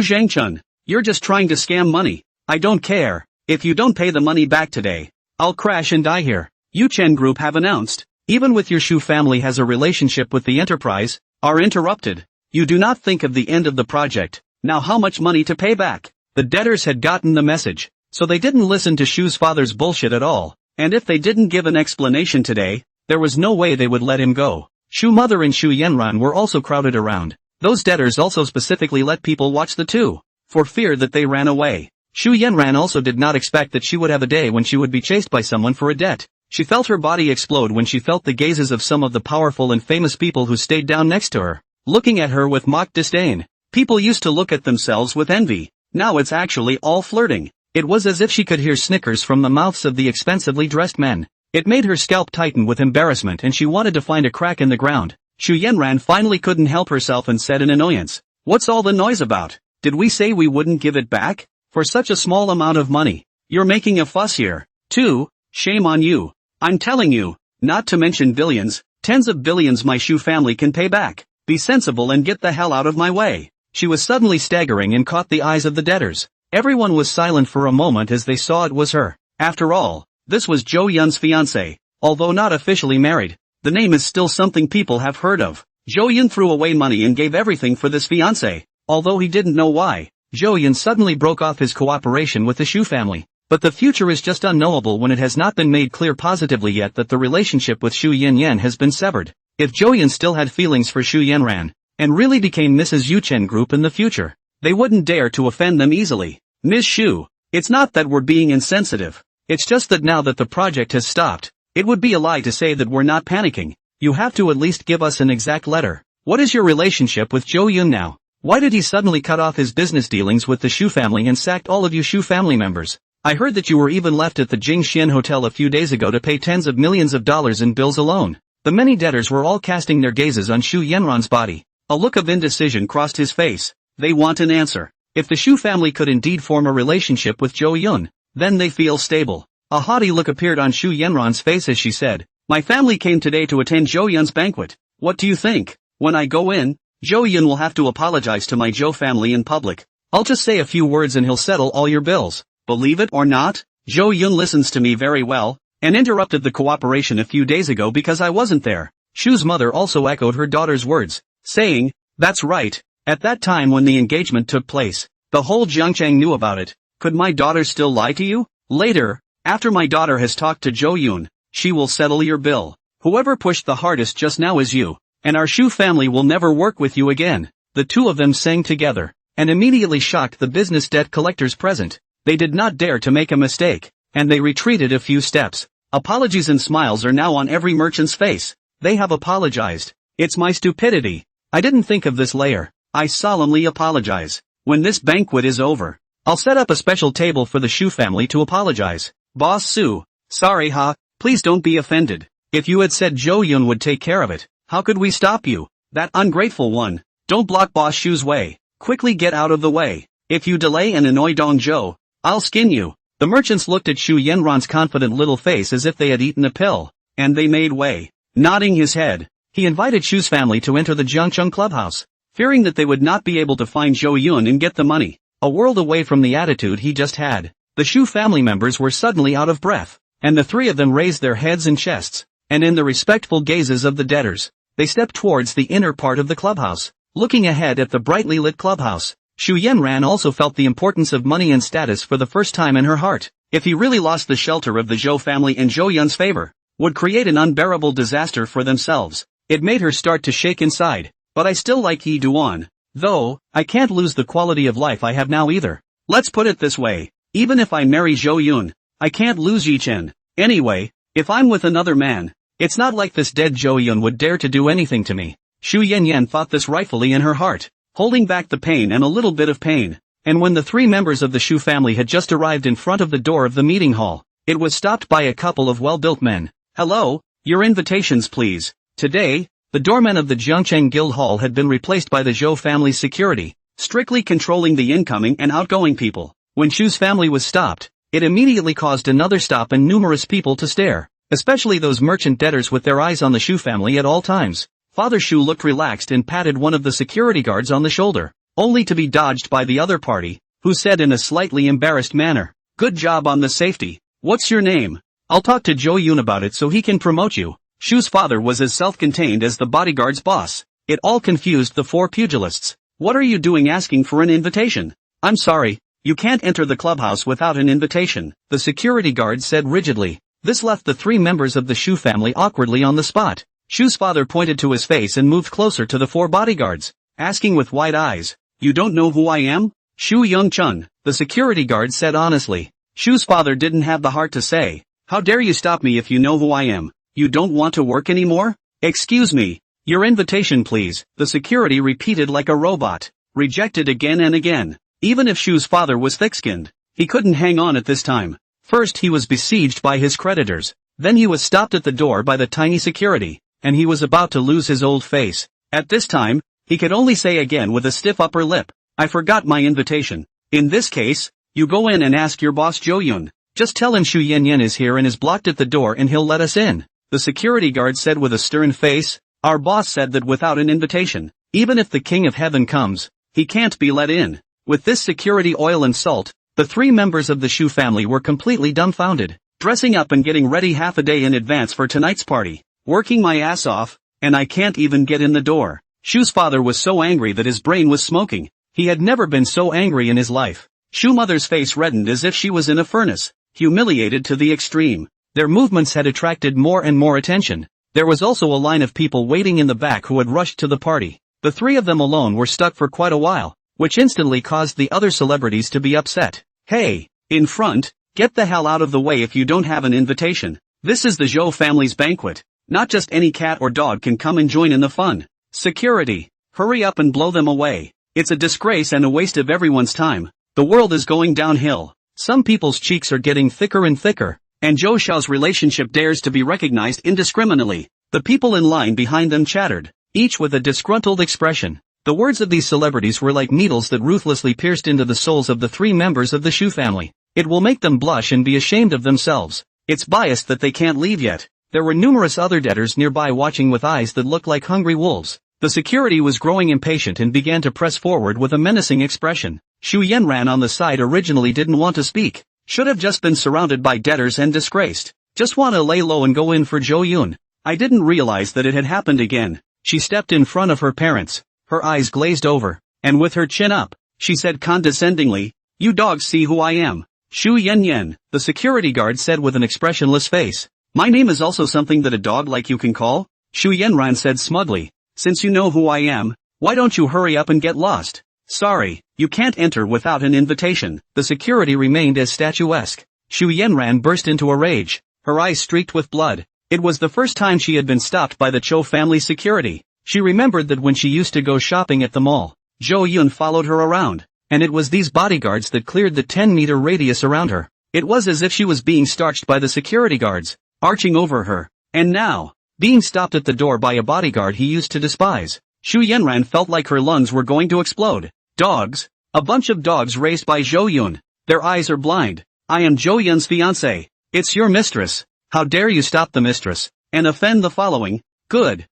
Zhangchun, you're just trying to scam money. I don't care. If you don't pay the money back today, I'll crash and die here. Yuchen Group have announced, even with your Shu family has a relationship with the enterprise, are interrupted. You do not think of the end of the project. Now how much money to pay back? The debtors had gotten the message, so they didn't listen to Shu's father's bullshit at all. And if they didn't give an explanation today, there was no way they would let him go. Shu mother and Shu Yenran were also crowded around. Those debtors also specifically let people watch the two, for fear that they ran away. Shu Yenran also did not expect that she would have a day when she would be chased by someone for a debt. She felt her body explode when she felt the gazes of some of the powerful and famous people who stayed down next to her, looking at her with mock disdain. People used to look at themselves with envy. Now it's actually all flirting. It was as if she could hear snickers from the mouths of the expensively dressed men. It made her scalp tighten with embarrassment and she wanted to find a crack in the ground. Shu Yenran finally couldn't help herself and said in annoyance, what's all the noise about? Did we say we wouldn't give it back? For such a small amount of money. You're making a fuss here. Too, shame on you. I'm telling you, not to mention billions, tens of billions my Shu family can pay back. Be sensible and get the hell out of my way. She was suddenly staggering and caught the eyes of the debtors. Everyone was silent for a moment as they saw it was her. After all, this was Zhou Yun's fiancée. Although not officially married, the name is still something people have heard of. Zhou Yun threw away money and gave everything for this fiancée, although he didn't know why. Zhou Yun suddenly broke off his cooperation with the Shu family. But the future is just unknowable when it has not been made clear positively yet that the relationship with Shu Yanyan has been severed. If Zhou Yun still had feelings for Shu Yanran, and really became Mrs. Yuchen Group in the future, they wouldn't dare to offend them easily. Ms. Shu, it's not that we're being insensitive. It's just that now that the project has stopped, it would be a lie to say that we're not panicking. You have to at least give us an exact letter. What is your relationship with Zhou Yun now? Why did he suddenly cut off his business dealings with the Shu family and sacked all of you Shu family members? I heard that you were even left at the Jingxian Hotel a few days ago to pay tens of millions of dollars in bills alone. The many debtors were all casting their gazes on Shu Yenron's body. A look of indecision crossed his face. They want an answer. If the Shu family could indeed form a relationship with Zhou Yun, then they feel stable. A haughty look appeared on Shu Yenron's face as she said, "My family came today to attend Zhou Yun's banquet. What do you think? When I go in, Zhou Yun will have to apologize to my Zhou family in public. I'll just say a few words and he'll settle all your bills. Believe it or not, Zhou Yun listens to me very well, and interrupted the cooperation a few days ago because I wasn't there." Shu's mother also echoed her daughter's words, saying, "That's right. At that time when the engagement took place, the whole Jiangchang knew about it. Could my daughter still lie to you? Later, after my daughter has talked to Zhou Yun, she will settle your bill. Whoever pushed the hardest just now is you, and our Shu family will never work with you again." The two of them sang together, and immediately shocked the business debt collectors present. They did not dare to make a mistake, and they retreated a few steps. Apologies and smiles are now on every merchant's face. They have apologized. "It's my stupidity. I didn't think of this layer. I solemnly apologize. When this banquet is over, I'll set up a special table for the Shu family to apologize." "Boss Su, sorry please don't be offended. If you had said Zhou Yun would take care of it, how could we stop you? That ungrateful one. Don't block Boss Shu's way. Quickly get out of the way. If you delay and annoy Dong Zhou, I'll skin you." The merchants looked at Shu Yenron's confident little face as if they had eaten a pill, and they made way. Nodding his head, he invited Shu's family to enter the Jiangcheng clubhouse, fearing that they would not be able to find Zhou Yun and get the money. A world away from the attitude he just had, the Shu family members were suddenly out of breath, and the three of them raised their heads and chests, and in the respectful gazes of the debtors, they stepped towards the inner part of the clubhouse. Looking ahead at the brightly lit clubhouse, Shu Yenran also felt the importance of money and status for the first time in her heart. If he really lost the shelter of the Zhou family and Zhou Yun's favor, would create an unbearable disaster for themselves. It made her start to shake inside. "But I still like Yi Duan. Though, I can't lose the quality of life I have now either. Let's put it this way, even if I marry Zhou Yun, I can't lose Yichen. Anyway, if I'm with another man, it's not like this dead Zhou Yun would dare to do anything to me." Shu Yenyan thought this rightfully in her heart, holding back the pain and a little bit of pain. And when the three members of the Shu family had just arrived in front of the door of the meeting hall, it was stopped by a couple of well-built men. "Hello, your invitations please." Today, the doorman of the Jiangcheng Guild Hall had been replaced by the Zhou family's security, strictly controlling the incoming and outgoing people. When Shu's family was stopped, it immediately caused another stop and numerous people to stare, especially those merchant debtors with their eyes on the Shu family at all times. Father Shu looked relaxed and patted one of the security guards on the shoulder, only to be dodged by the other party, who said in a slightly embarrassed manner, "Good job on the safety. What's your name? I'll talk to Zhou Yun about it so he can promote you." Shu's father was as self-contained as the bodyguard's boss. It all confused the four pugilists. "What are you doing asking for an invitation?" "I'm sorry, you can't enter the clubhouse without an invitation," the security guard said rigidly. This left the three members of the Shu family awkwardly on the spot. Shu's father pointed to his face and moved closer to the four bodyguards, asking with wide eyes, "You don't know who I am?" "Shu Yongchun," the security guard said honestly. Shu's father didn't have the heart to say, "How dare you stop me if you know who I am? You don't want to work anymore?" "Excuse me, your invitation please," the security repeated like a robot, rejected again and again. Even if Shu's father was thick-skinned, he couldn't hang on at this time. First he was besieged by his creditors, then he was stopped at the door by the tiny security, and he was about to lose his old face. At this time, he could only say again with a stiff upper lip, "I forgot my invitation." "In this case, you go in and ask your boss Zhou Yun. Just tell him Shu Yanyan is here and is blocked at the door and he'll let us in," the security guard said with a stern face. "Our boss said that without an invitation, even if the King of Heaven comes, he can't be let in." With this security oil and salt, the three members of the Shu family were completely dumbfounded, dressing up and getting ready half a day in advance for tonight's party. "Working my ass off, and I can't even get in the door." Shu's father was so angry that his brain was smoking. He had never been so angry in his life. Shu mother's face reddened as if she was in a furnace, humiliated to the extreme. Their movements had attracted more and more attention. There was also a line of people waiting in the back who had rushed to the party. The three of them alone were stuck for quite a while, which instantly caused the other celebrities to be upset. "Hey, in front, get the hell out of the way if you don't have an invitation. This is the Zhou family's banquet. Not just any cat or dog can come and join in the fun. Security, hurry up and blow them away. It's a disgrace and a waste of everyone's time. The world is going downhill." Some people's cheeks are getting thicker and thicker, and Zhou Xiao's relationship dares to be recognized indiscriminately. The people in line behind them chattered, each with a disgruntled expression. The words of these celebrities were like needles that ruthlessly pierced into the souls of the three members of the Shus family. It will make them blush and be ashamed of themselves. It's biased that they can't leave yet. There were numerous other debtors nearby watching with eyes that looked like hungry wolves. The security was growing impatient and began to press forward with a menacing expression. Shu Yenran on the side originally didn't want to speak. Should have just been surrounded by debtors and disgraced. Just want to lay low and go in for Zhou Yun. I didn't realize that it had happened again. She stepped in front of her parents. Her eyes glazed over, and with her chin up, she said condescendingly, "You dogs see who I am." Shu Yan, the security guard said with an expressionless face. "My name is also something that a dog like you can call?" Shu Yenran said smugly. "Since you know who I am, why don't you hurry up and get lost?" "Sorry, you can't enter without an invitation." The security remained as statuesque. Shu Yenran burst into a rage, her eyes streaked with blood. It was the first time she had been stopped by the Cho family security. She remembered that when she used to go shopping at the mall, Zhou Yun followed her around, and it was these bodyguards that cleared the 10-meter radius around her. It was as if she was being starched by the security guards, arching over her, and now, being stopped at the door by a bodyguard he used to despise. Shu Yenran felt like her lungs were going to explode. Dogs? A bunch of dogs raised by Zhou Yun. Their eyes are blind. "I am Zhou Yun's fiancée. It's your mistress. How dare you stop the mistress, and offend the following? Good.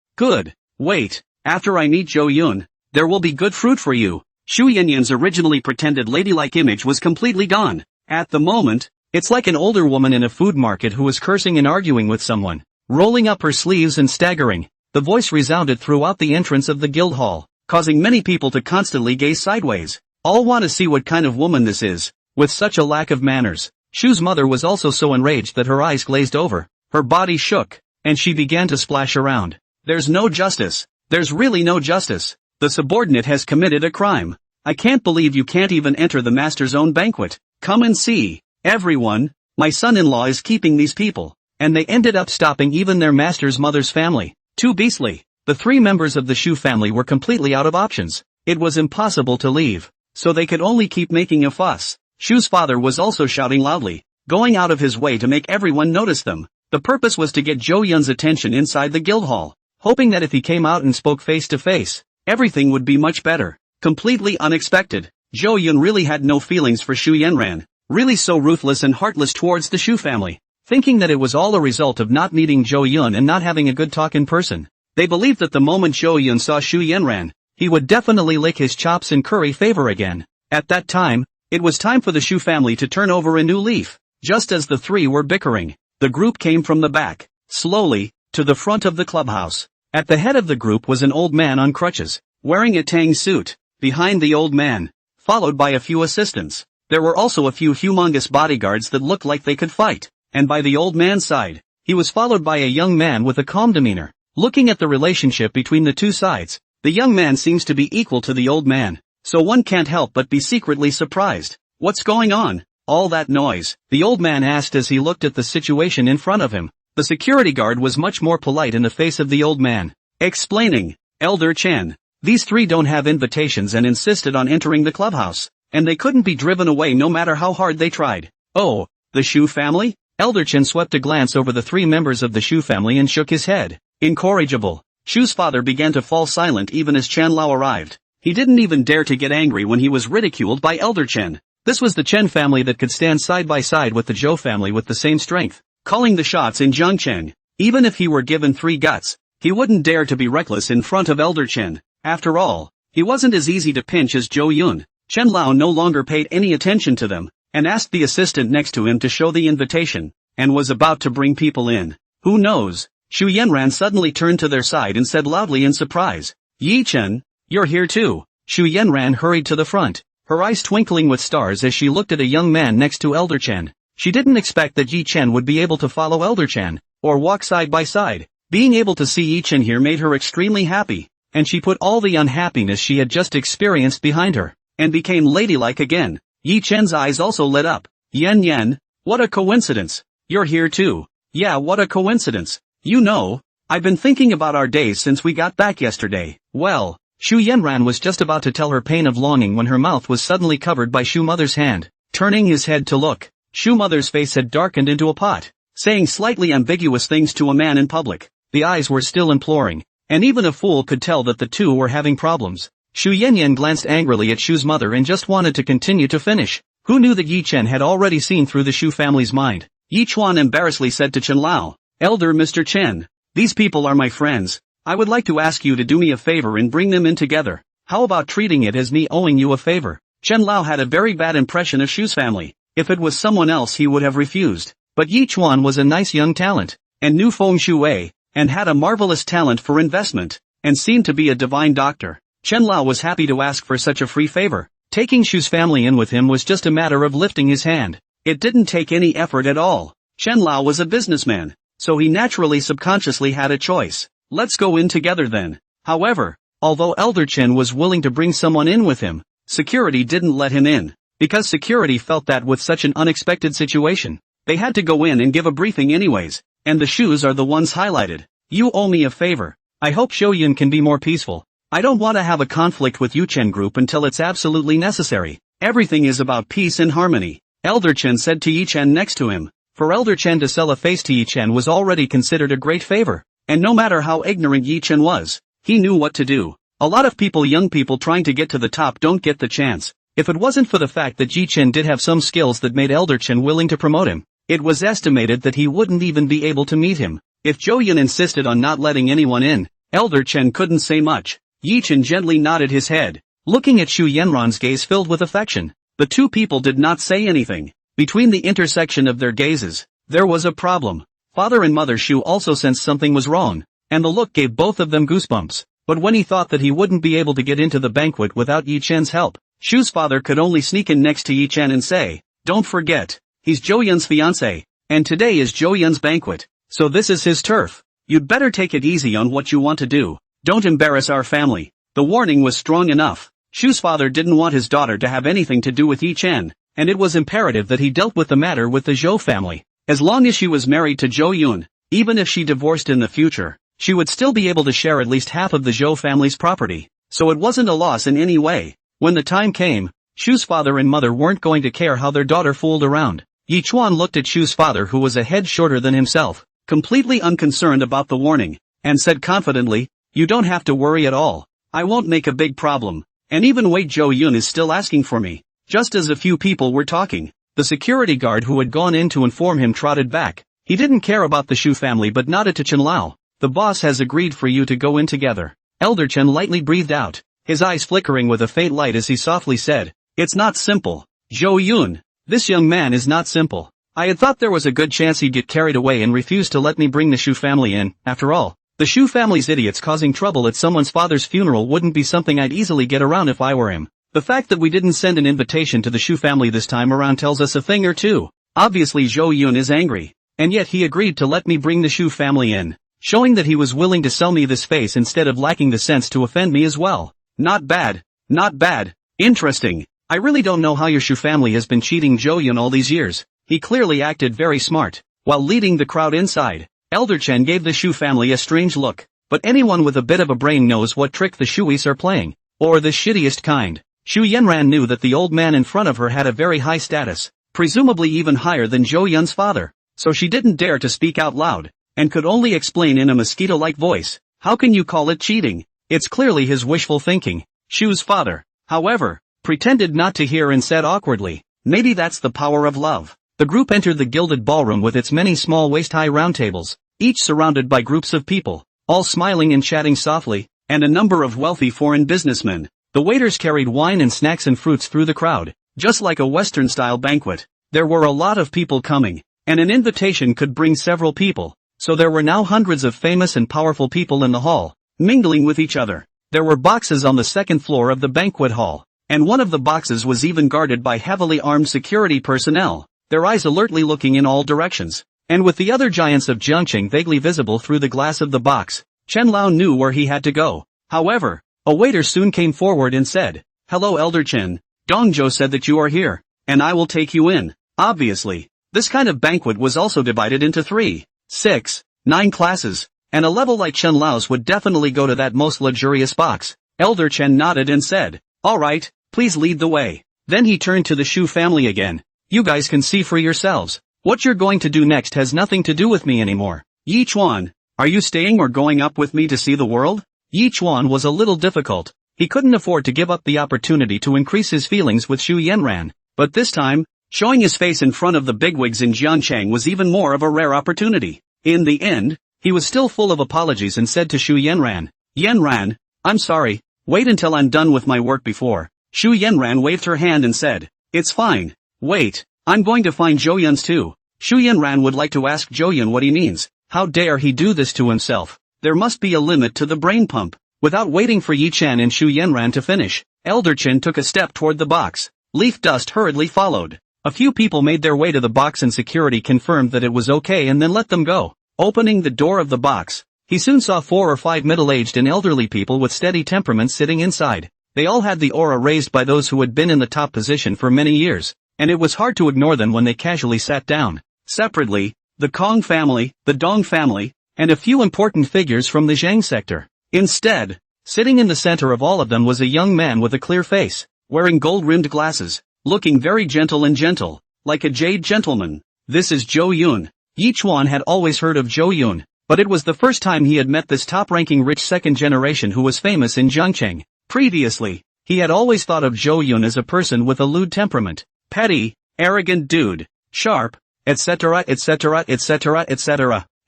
Wait, after I meet Zhou Yun, there will be good fruit for you." Shu Yanyan's originally pretended ladylike image was completely gone. At the moment, it's like an older woman in a food market who is cursing and arguing with someone, rolling up her sleeves and staggering. The voice resounded throughout the entrance of the guild hall, causing many people to constantly gaze sideways. All want to see what kind of woman this is, with such a lack of manners. Shu's mother was also so enraged that her eyes glazed over, her body shook, and she began to splash around. "There's no justice. There's really no justice. The subordinate has committed a crime. I can't believe you can't even enter the master's own banquet. Come and see. Everyone, my son-in-law is keeping these people." And they ended up stopping even their master's mother's family. Too beastly. The three members of the Shu family were completely out of options. It was impossible to leave, so they could only keep making a fuss. Shu's father was also shouting loudly, going out of his way to make everyone notice them. The purpose was to get Zhou Yun's attention inside the guild hall, hoping that if he came out and spoke face to face, everything would be much better. Completely unexpected, Zhou Yun really had no feelings for Shu Yenran, really so ruthless and heartless towards the Shu family. Thinking that it was all a result of not meeting Zhou Yun and not having a good talk in person. They believed that the moment Zhou Yun saw Shu Yenran, he would definitely lick his chops and curry favor again. At that time, it was time for the Shu family to turn over a new leaf. Just as the three were bickering, the group came from the back, slowly, to the front of the clubhouse. At the head of the group was an old man on crutches, wearing a tang suit. Behind the old man, followed by a few assistants, there were also a few humongous bodyguards that looked like they could fight. And by the old man's side, he was followed by a young man with a calm demeanor. Looking at the relationship between the two sides, the young man seems to be equal to the old man, so one can't help but be secretly surprised. "What's going on? All that noise?" the old man asked as he looked at the situation in front of him. The security guard was much more polite in the face of the old man, explaining, "Elder Chen, these three don't have invitations and insisted on entering the clubhouse, and they couldn't be driven away no matter how hard they tried." "Oh, the Shu family?" Elder Chen swept a glance over the three members of the Shu family and shook his head. Incorrigible. Shu's father began to fall silent even as Chen Lao arrived. He didn't even dare to get angry when he was ridiculed by Elder Chen. This was the Chen family that could stand side by side with the Zhou family with the same strength, calling the shots in Zhongcheng. Even if he were given 3 guts, he wouldn't dare to be reckless in front of Elder Chen. After all, he wasn't as easy to pinch as Zhou Yun. Chen Lao no longer paid any attention to them, and asked the assistant next to him to show the invitation, and was about to bring people in. Who knows? Shu Yenran suddenly turned to their side and said loudly in surprise, "Yi Chen, you're here too." Shu Yenran hurried to the front, her eyes twinkling with stars as she looked at a young man next to Elder Chen. She didn't expect that Yi Chen would be able to follow Elder Chen, or walk side by side. Being able to see Yi Chen here made her extremely happy, and she put all the unhappiness she had just experienced behind her, and became ladylike again. Yi Chen's eyes also lit up. Yan, what a coincidence. You're here too. Yeah, what a coincidence. You know, I've been thinking about our days since we got back yesterday. Well, Shu Yenran was just about to tell her pain of longing when her mouth was suddenly covered by Shu Mother's hand. Turning his head to look, Shu Mother's face had darkened into a pot, saying slightly ambiguous things to a man in public. The eyes were still imploring, and even a fool could tell that the two were having problems. Shu Yanyan glanced angrily at Shu's mother and just wanted to continue to finish. Who knew that Yi Chen had already seen through the Shu family's mind? Yi Chuan embarrassedly said to Chen Lao, "Elder Mr. Chen, these people are my friends. I would like to ask you to do me a favor and bring them in together. How about treating it as me owing you a favor?" Chen Lao had a very bad impression of Shu's family. If it was someone else he would have refused. But Yi Chuan was a nice young talent, and knew feng shui, and had a marvelous talent for investment, and seemed to be a divine doctor. Chen Lao was happy to ask for such a free favor. Taking Shu's family in with him was just a matter of lifting his hand. It didn't take any effort at all. Chen Lao was a businessman, so he naturally subconsciously had a choice. Let's go in together then. However, although Elder Chen was willing to bring someone in with him, security didn't let him in, because security felt that with such an unexpected situation, they had to go in and give a briefing anyways, and the Shus are the ones highlighted. You owe me a favor. I hope Shoyun can be more peaceful. I don't want to have a conflict with Yuchen Group until it's absolutely necessary. Everything is about peace and harmony. Elder Chen said to Yi Chen next to him. For Elder Chen to sell a face to Yi Chen was already considered a great favor, and no matter how ignorant Yi Chen was, he knew what to do. A lot of young people trying to get to the top don't get the chance. If it wasn't for the fact that Yi Chen did have some skills that made Elder Chen willing to promote him, it was estimated that he wouldn't even be able to meet him. If Zhou Yun insisted on not letting anyone in, Elder Chen couldn't say much. Yi Chen gently nodded his head, looking at Shu Yanran's gaze filled with affection. The two people did not say anything. Between the intersection of their gazes, there was a problem. Father and Mother Shu also sensed something was wrong, and the look gave both of them goosebumps. But when he thought that he wouldn't be able to get into the banquet without Yi Chen's help, Shu's father could only sneak in next to Yi Chen and say, "Don't forget, he's Zhou Yun's fiancé, and today is Zhou Yun's banquet, so this is his turf. You'd better take it easy on what you want to do. Don't embarrass our family." The warning was strong enough. Shu's father didn't want his daughter to have anything to do with Yi Chen, and it was imperative that he dealt with the matter with the Zhou family. As long as she was married to Zhou Yun, even if she divorced in the future, she would still be able to share at least half of the Zhou family's property, so it wasn't a loss in any way. When the time came, Shu's father and mother weren't going to care how their daughter fooled around. Yi Chuan looked at Shu's father, who was a head shorter than himself, completely unconcerned about the warning, and said confidently, "You don't have to worry at all. I won't make a big problem. And even Wei Zhou Yun is still asking for me." Just as a few people were talking, the security guard who had gone in to inform him trotted back. He didn't care about the Shu family but nodded to Chen Lao. "The boss has agreed for you to go in together." Elder Chen lightly breathed out, his eyes flickering with a faint light as he softly said, "It's not simple. Zhou Yun, this young man is not simple. I had thought there was a good chance he'd get carried away and refuse to let me bring the Shu family in. After all, the Shu family's idiots causing trouble at someone's father's funeral wouldn't be something I'd easily get around if I were him. The fact that we didn't send an invitation to the Shu family this time around tells us a thing or two. Obviously Zhou Yun is angry, and yet he agreed to let me bring the Shu family in, showing that he was willing to sell me this face instead of lacking the sense to offend me as well. Not bad, not bad. Interesting. I really don't know how your Shu family has been cheating Zhou Yun all these years. He clearly acted very smart." While leading the crowd inside, Elder Chen gave the Shu family a strange look, but anyone with a bit of a brain knows what trick the Shuis are playing, or the shittiest kind. Shu Yanran knew that the old man in front of her had a very high status, presumably even higher than Zhou Yun's father, so she didn't dare to speak out loud, and could only explain in a mosquito-like voice, "How can you call it cheating? It's clearly his wishful thinking." Shu's father, however, pretended not to hear and said awkwardly, "Maybe that's the power of love." The group entered the gilded ballroom with its many small waist-high round tables, each surrounded by groups of people, all smiling and chatting softly, and a number of wealthy foreign businessmen. The waiters carried wine and snacks and fruits through the crowd, just like a Western-style banquet. There were a lot of people coming, and an invitation could bring several people, so there were now hundreds of famous and powerful people in the hall, mingling with each other. There were boxes on the second floor of the banquet hall, and one of the boxes was even guarded by heavily armed security personnel, their eyes alertly looking in all directions. And with the other giants of Jiangqing vaguely visible through the glass of the box, Chen Lao knew where he had to go. However, a waiter soon came forward and said, "Hello Elder Chen, Dongzhou said that you are here, and I will take you in." Obviously, this kind of banquet was also divided into 3, 6, 9 classes, and a level like Chen Lao's would definitely go to that most luxurious box. Elder Chen nodded and said, "All right, please lead the way." Then he turned to the Shu family again. "You guys can see for yourselves. What you're going to do next has nothing to do with me anymore. Yi Chuan, Are you staying or going up with me to see the world? Yichuan was a little difficult. He couldn't afford to give up the opportunity to increase his feelings with Xu Yanran, but this time, showing his face in front of the bigwigs in Jiangchang was even more of a rare opportunity. In the end, he was still full of apologies and said to Xu Yanran, "Yanran, I'm sorry, wait until I'm done with my work before." Xu Yanran waved her hand and said, "It's fine. Wait, I'm going to find Zhou Yun's too." Xu Yanran would like to ask Zhou Yun what he means. How dare he do this to himself? There must be a limit to the brain pump. Without waiting for Yi Chen and Xu Yanran to finish, Elder Chen took a step toward the box. Leaf Dust hurriedly followed. A few people made their way to the box and security confirmed that it was okay and then let them go. Opening the door of the box, he soon saw 4 or 5 middle-aged and elderly people with steady temperaments sitting inside. They all had the aura raised by those who had been in the top position for many years, and it was hard to ignore them when they casually sat down. Separately, the Kong family, the Dong family, and a few important figures from the Zhang sector. Instead, sitting in the center of all of them was a young man with a clear face, wearing gold-rimmed glasses, looking very gentle, like a jade gentleman. This is Zhou Yun. Yichuan had always heard of Zhou Yun, but it was the first time he had met this top-ranking rich second generation who was famous in Jiangcheng. Previously, he had always thought of Zhou Yun as a person with a lewd temperament, petty, arrogant dude, sharp, etc.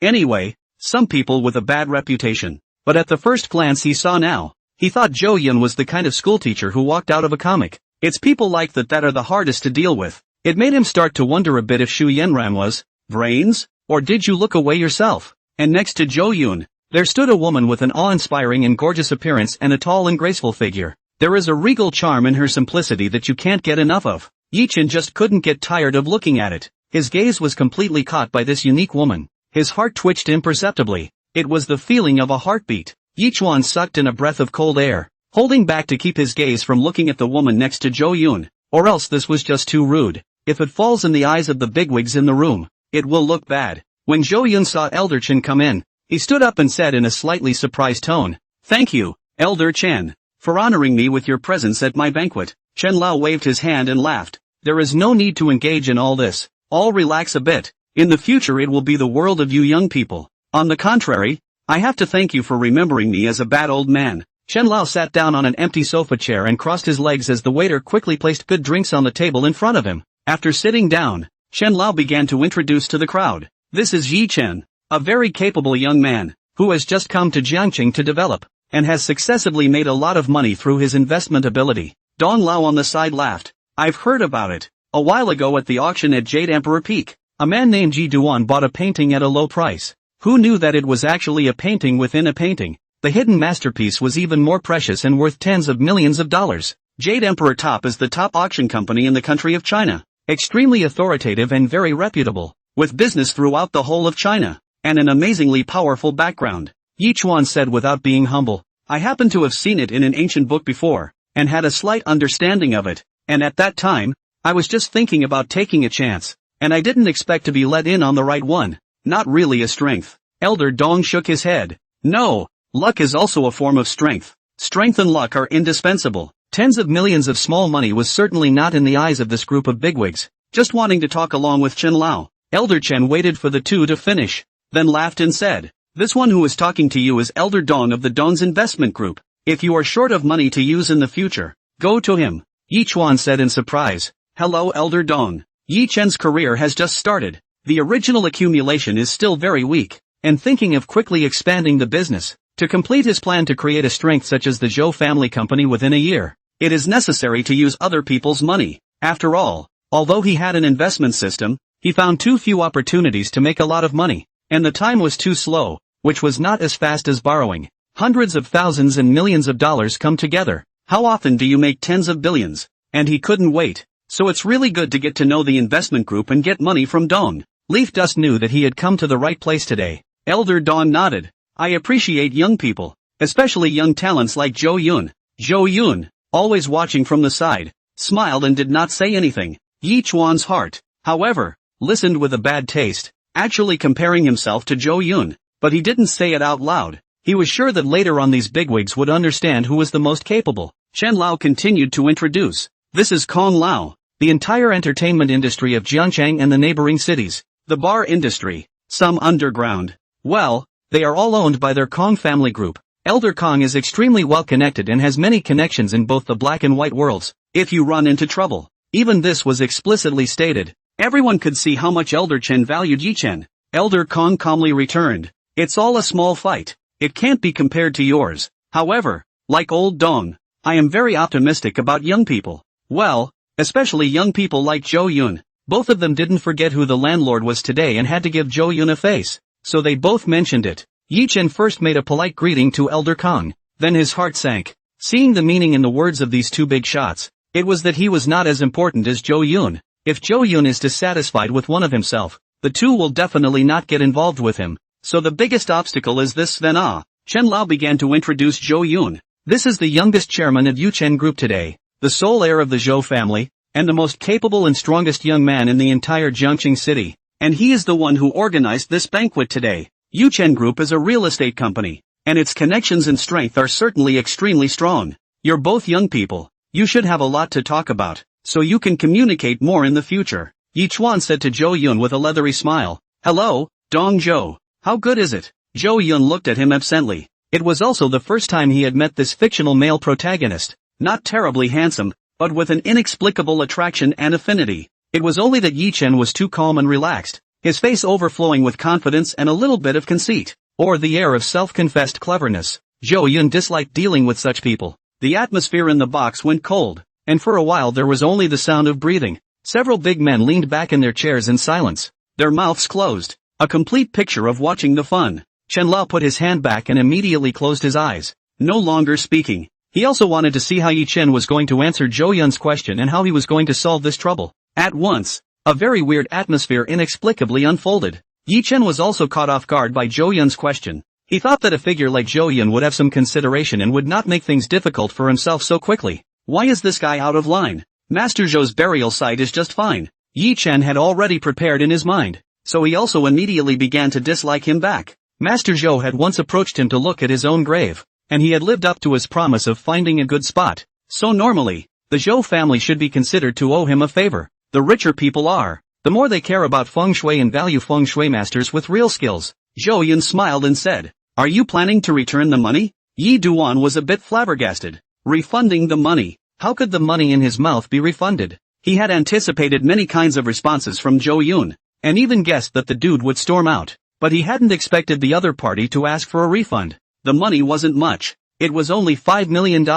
Anyway, some people with a bad reputation. But at the first glance he saw now, he thought Zhou Yun was the kind of schoolteacher who walked out of a comic. It's people like that are the hardest to deal with. It made him start to wonder a bit if Xu Yanran was brains, or did you look away yourself? And next to Zhou Yun, there stood a woman with an awe-inspiring and gorgeous appearance and a tall and graceful figure. There is a regal charm in her simplicity that you can't get enough of. Yichen just couldn't get tired of looking at it. His gaze was completely caught by this unique woman. His heart twitched imperceptibly. It was the feeling of a heartbeat. Yichuan sucked in a breath of cold air, holding back to keep his gaze from looking at the woman next to Zhou Yun, or else this was just too rude. If it falls in the eyes of the bigwigs in the room, it will look bad. When Zhou Yun saw Elder Chen come in, he stood up and said in a slightly surprised tone, "Thank you, Elder Chen, for honoring me with your presence at my banquet." Chen Lao waved his hand and laughed. "There is no need to engage in all this. All relax a bit. In the future it will be the world of you young people. On the contrary, I have to thank you for remembering me as a bad old man." Chen Lao sat down on an empty sofa chair and crossed his legs as the waiter quickly placed good drinks on the table in front of him. After sitting down, Chen Lao began to introduce to the crowd. "This is Yi Chen, a very capable young man, who has just come to Jiangcheng to develop, and has successively made a lot of money through his investment ability." Dong Lao on the side laughed. "I've heard about it. A while ago at the auction at Jade Emperor Peak, a man named Ji Duan bought a painting at a low price. Who knew that it was actually a painting within a painting? The hidden masterpiece was even more precious and worth tens of millions of dollars. Jade Emperor Top is the top auction company in the country of China, extremely authoritative and very reputable, with business throughout the whole of China, and an amazingly powerful background." Yichuan said without being humble, "I happen to have seen it in an ancient book before, and had a slight understanding of it, and at that time, I was just thinking about taking a chance, and I didn't expect to be let in on the right one. Not really a strength." Elder Dong shook his head. "No, luck is also a form of strength. Strength and luck are indispensable." Tens of millions of small money was certainly not in the eyes of this group of bigwigs, just wanting to talk along with Chen Lao. Elder Chen waited for the two to finish, then laughed and said, "This one who is talking to you is Elder Dong of the Dong's Investment Group. If you are short of money to use in the future, go to him." Yichuan said in surprise, "Hello Elder Dong. Yi Chen's career has just started. The original accumulation is still very weak, and thinking of quickly expanding the business, to complete his plan to create a strength such as the Zhou family company within a year. It is necessary to use other people's money. After all, although he had an investment system, he found too few opportunities to make a lot of money, and the time was too slow, which was not as fast as borrowing. Hundreds of thousands and millions of dollars come together. How often do you make tens of billions? And he couldn't wait. So it's really good to get to know the investment group and get money from Dong." Leaf Dust knew that he had come to the right place today. Elder Dong nodded. "I appreciate young people, especially young talents like Zhou Yun." Zhou Yun, always watching from the side, smiled and did not say anything. Yichuan's heart, however, listened with a bad taste, actually comparing himself to Zhou Yun, but he didn't say it out loud. He was sure that later on these bigwigs would understand who was the most capable. Chen Lao continued to introduce. "This is Kong Lao, the entire entertainment industry of Jiangcheng and the neighboring cities, the bar industry, some underground. Well, They are all owned by their Kong family group. Elder Kong is extremely well connected and has many connections in both the black and white worlds. If you run into trouble, even this was explicitly stated. Everyone could see how much Elder Chen valued Yuchen. Elder Kong calmly returned. It's all a small fight. It can't be compared to yours. However, like old Dong, I am very optimistic about young people. Well, especially young people like Zhou Yun. Both of them didn't forget who the landlord was today and had to give Zhou Yun a face. So they both mentioned it. Yuchen first made a polite greeting to Elder Kong. Then his heart sank. Seeing the meaning in the words of these two big shots, it was that he was not as important as Zhou Yun. If Zhou Yun is dissatisfied with one of himself, the two will definitely not get involved with him. So the biggest obstacle is this. Then Chen Lao began to introduce Zhou Yun. This is the youngest chairman of Yuchen Group today, the sole heir of the Zhou family, and the most capable and strongest young man in the entire Jiangxing city. And he is the one who organized this banquet today. Yuchen Group is a real estate company, and its connections and strength are certainly extremely strong. You're both young people. You should have a lot to talk about, so you can communicate more in the future. Yi Chuan said to Zhou Yun with a leathery smile. Hello, Dong Zhou. How good is it? Zhou Yun looked at him absently. It was also the first time he had met this fictional male protagonist. Not terribly handsome, but with an inexplicable attraction and affinity. It was only that Yuchen was too calm and relaxed, his face overflowing with confidence and a little bit of conceit, or the air of self-confessed cleverness. Zhou Yun disliked dealing with such people. The atmosphere in the box went cold, and for a while there was only the sound of breathing. Several big men leaned back in their chairs in silence, their mouths closed. A complete picture of watching the fun. Chen Lao put his hand back and immediately closed his eyes, no longer speaking. He also wanted to see how Yuchen was going to answer Zhou Yun's question and how he was going to solve this trouble. At once, a very weird atmosphere inexplicably unfolded. Yuchen was also caught off guard by Zhou Yun's question. He thought that a figure like Zhou Yun would have some consideration and would not make things difficult for himself so quickly. Why is this guy out of line? Master Zhou's burial site is just fine. Yuchen had already prepared in his mind, so he also immediately began to dislike him back. Master Zhou had once approached him to look at his own grave, and he had lived up to his promise of finding a good spot. So normally, the Zhou family should be considered to owe him a favor. The richer people are, the more they care about feng shui and value feng shui masters with real skills. Zhou Yun smiled and said, "Are you planning to return the money?" Yi Duan was a bit flabbergasted. Refunding the money? How could the money in his mouth be refunded? He had anticipated many kinds of responses from Zhou Yun, and even guessed that the dude would storm out. But he hadn't expected the other party to ask for a refund. The money wasn't much. It was only $5 million,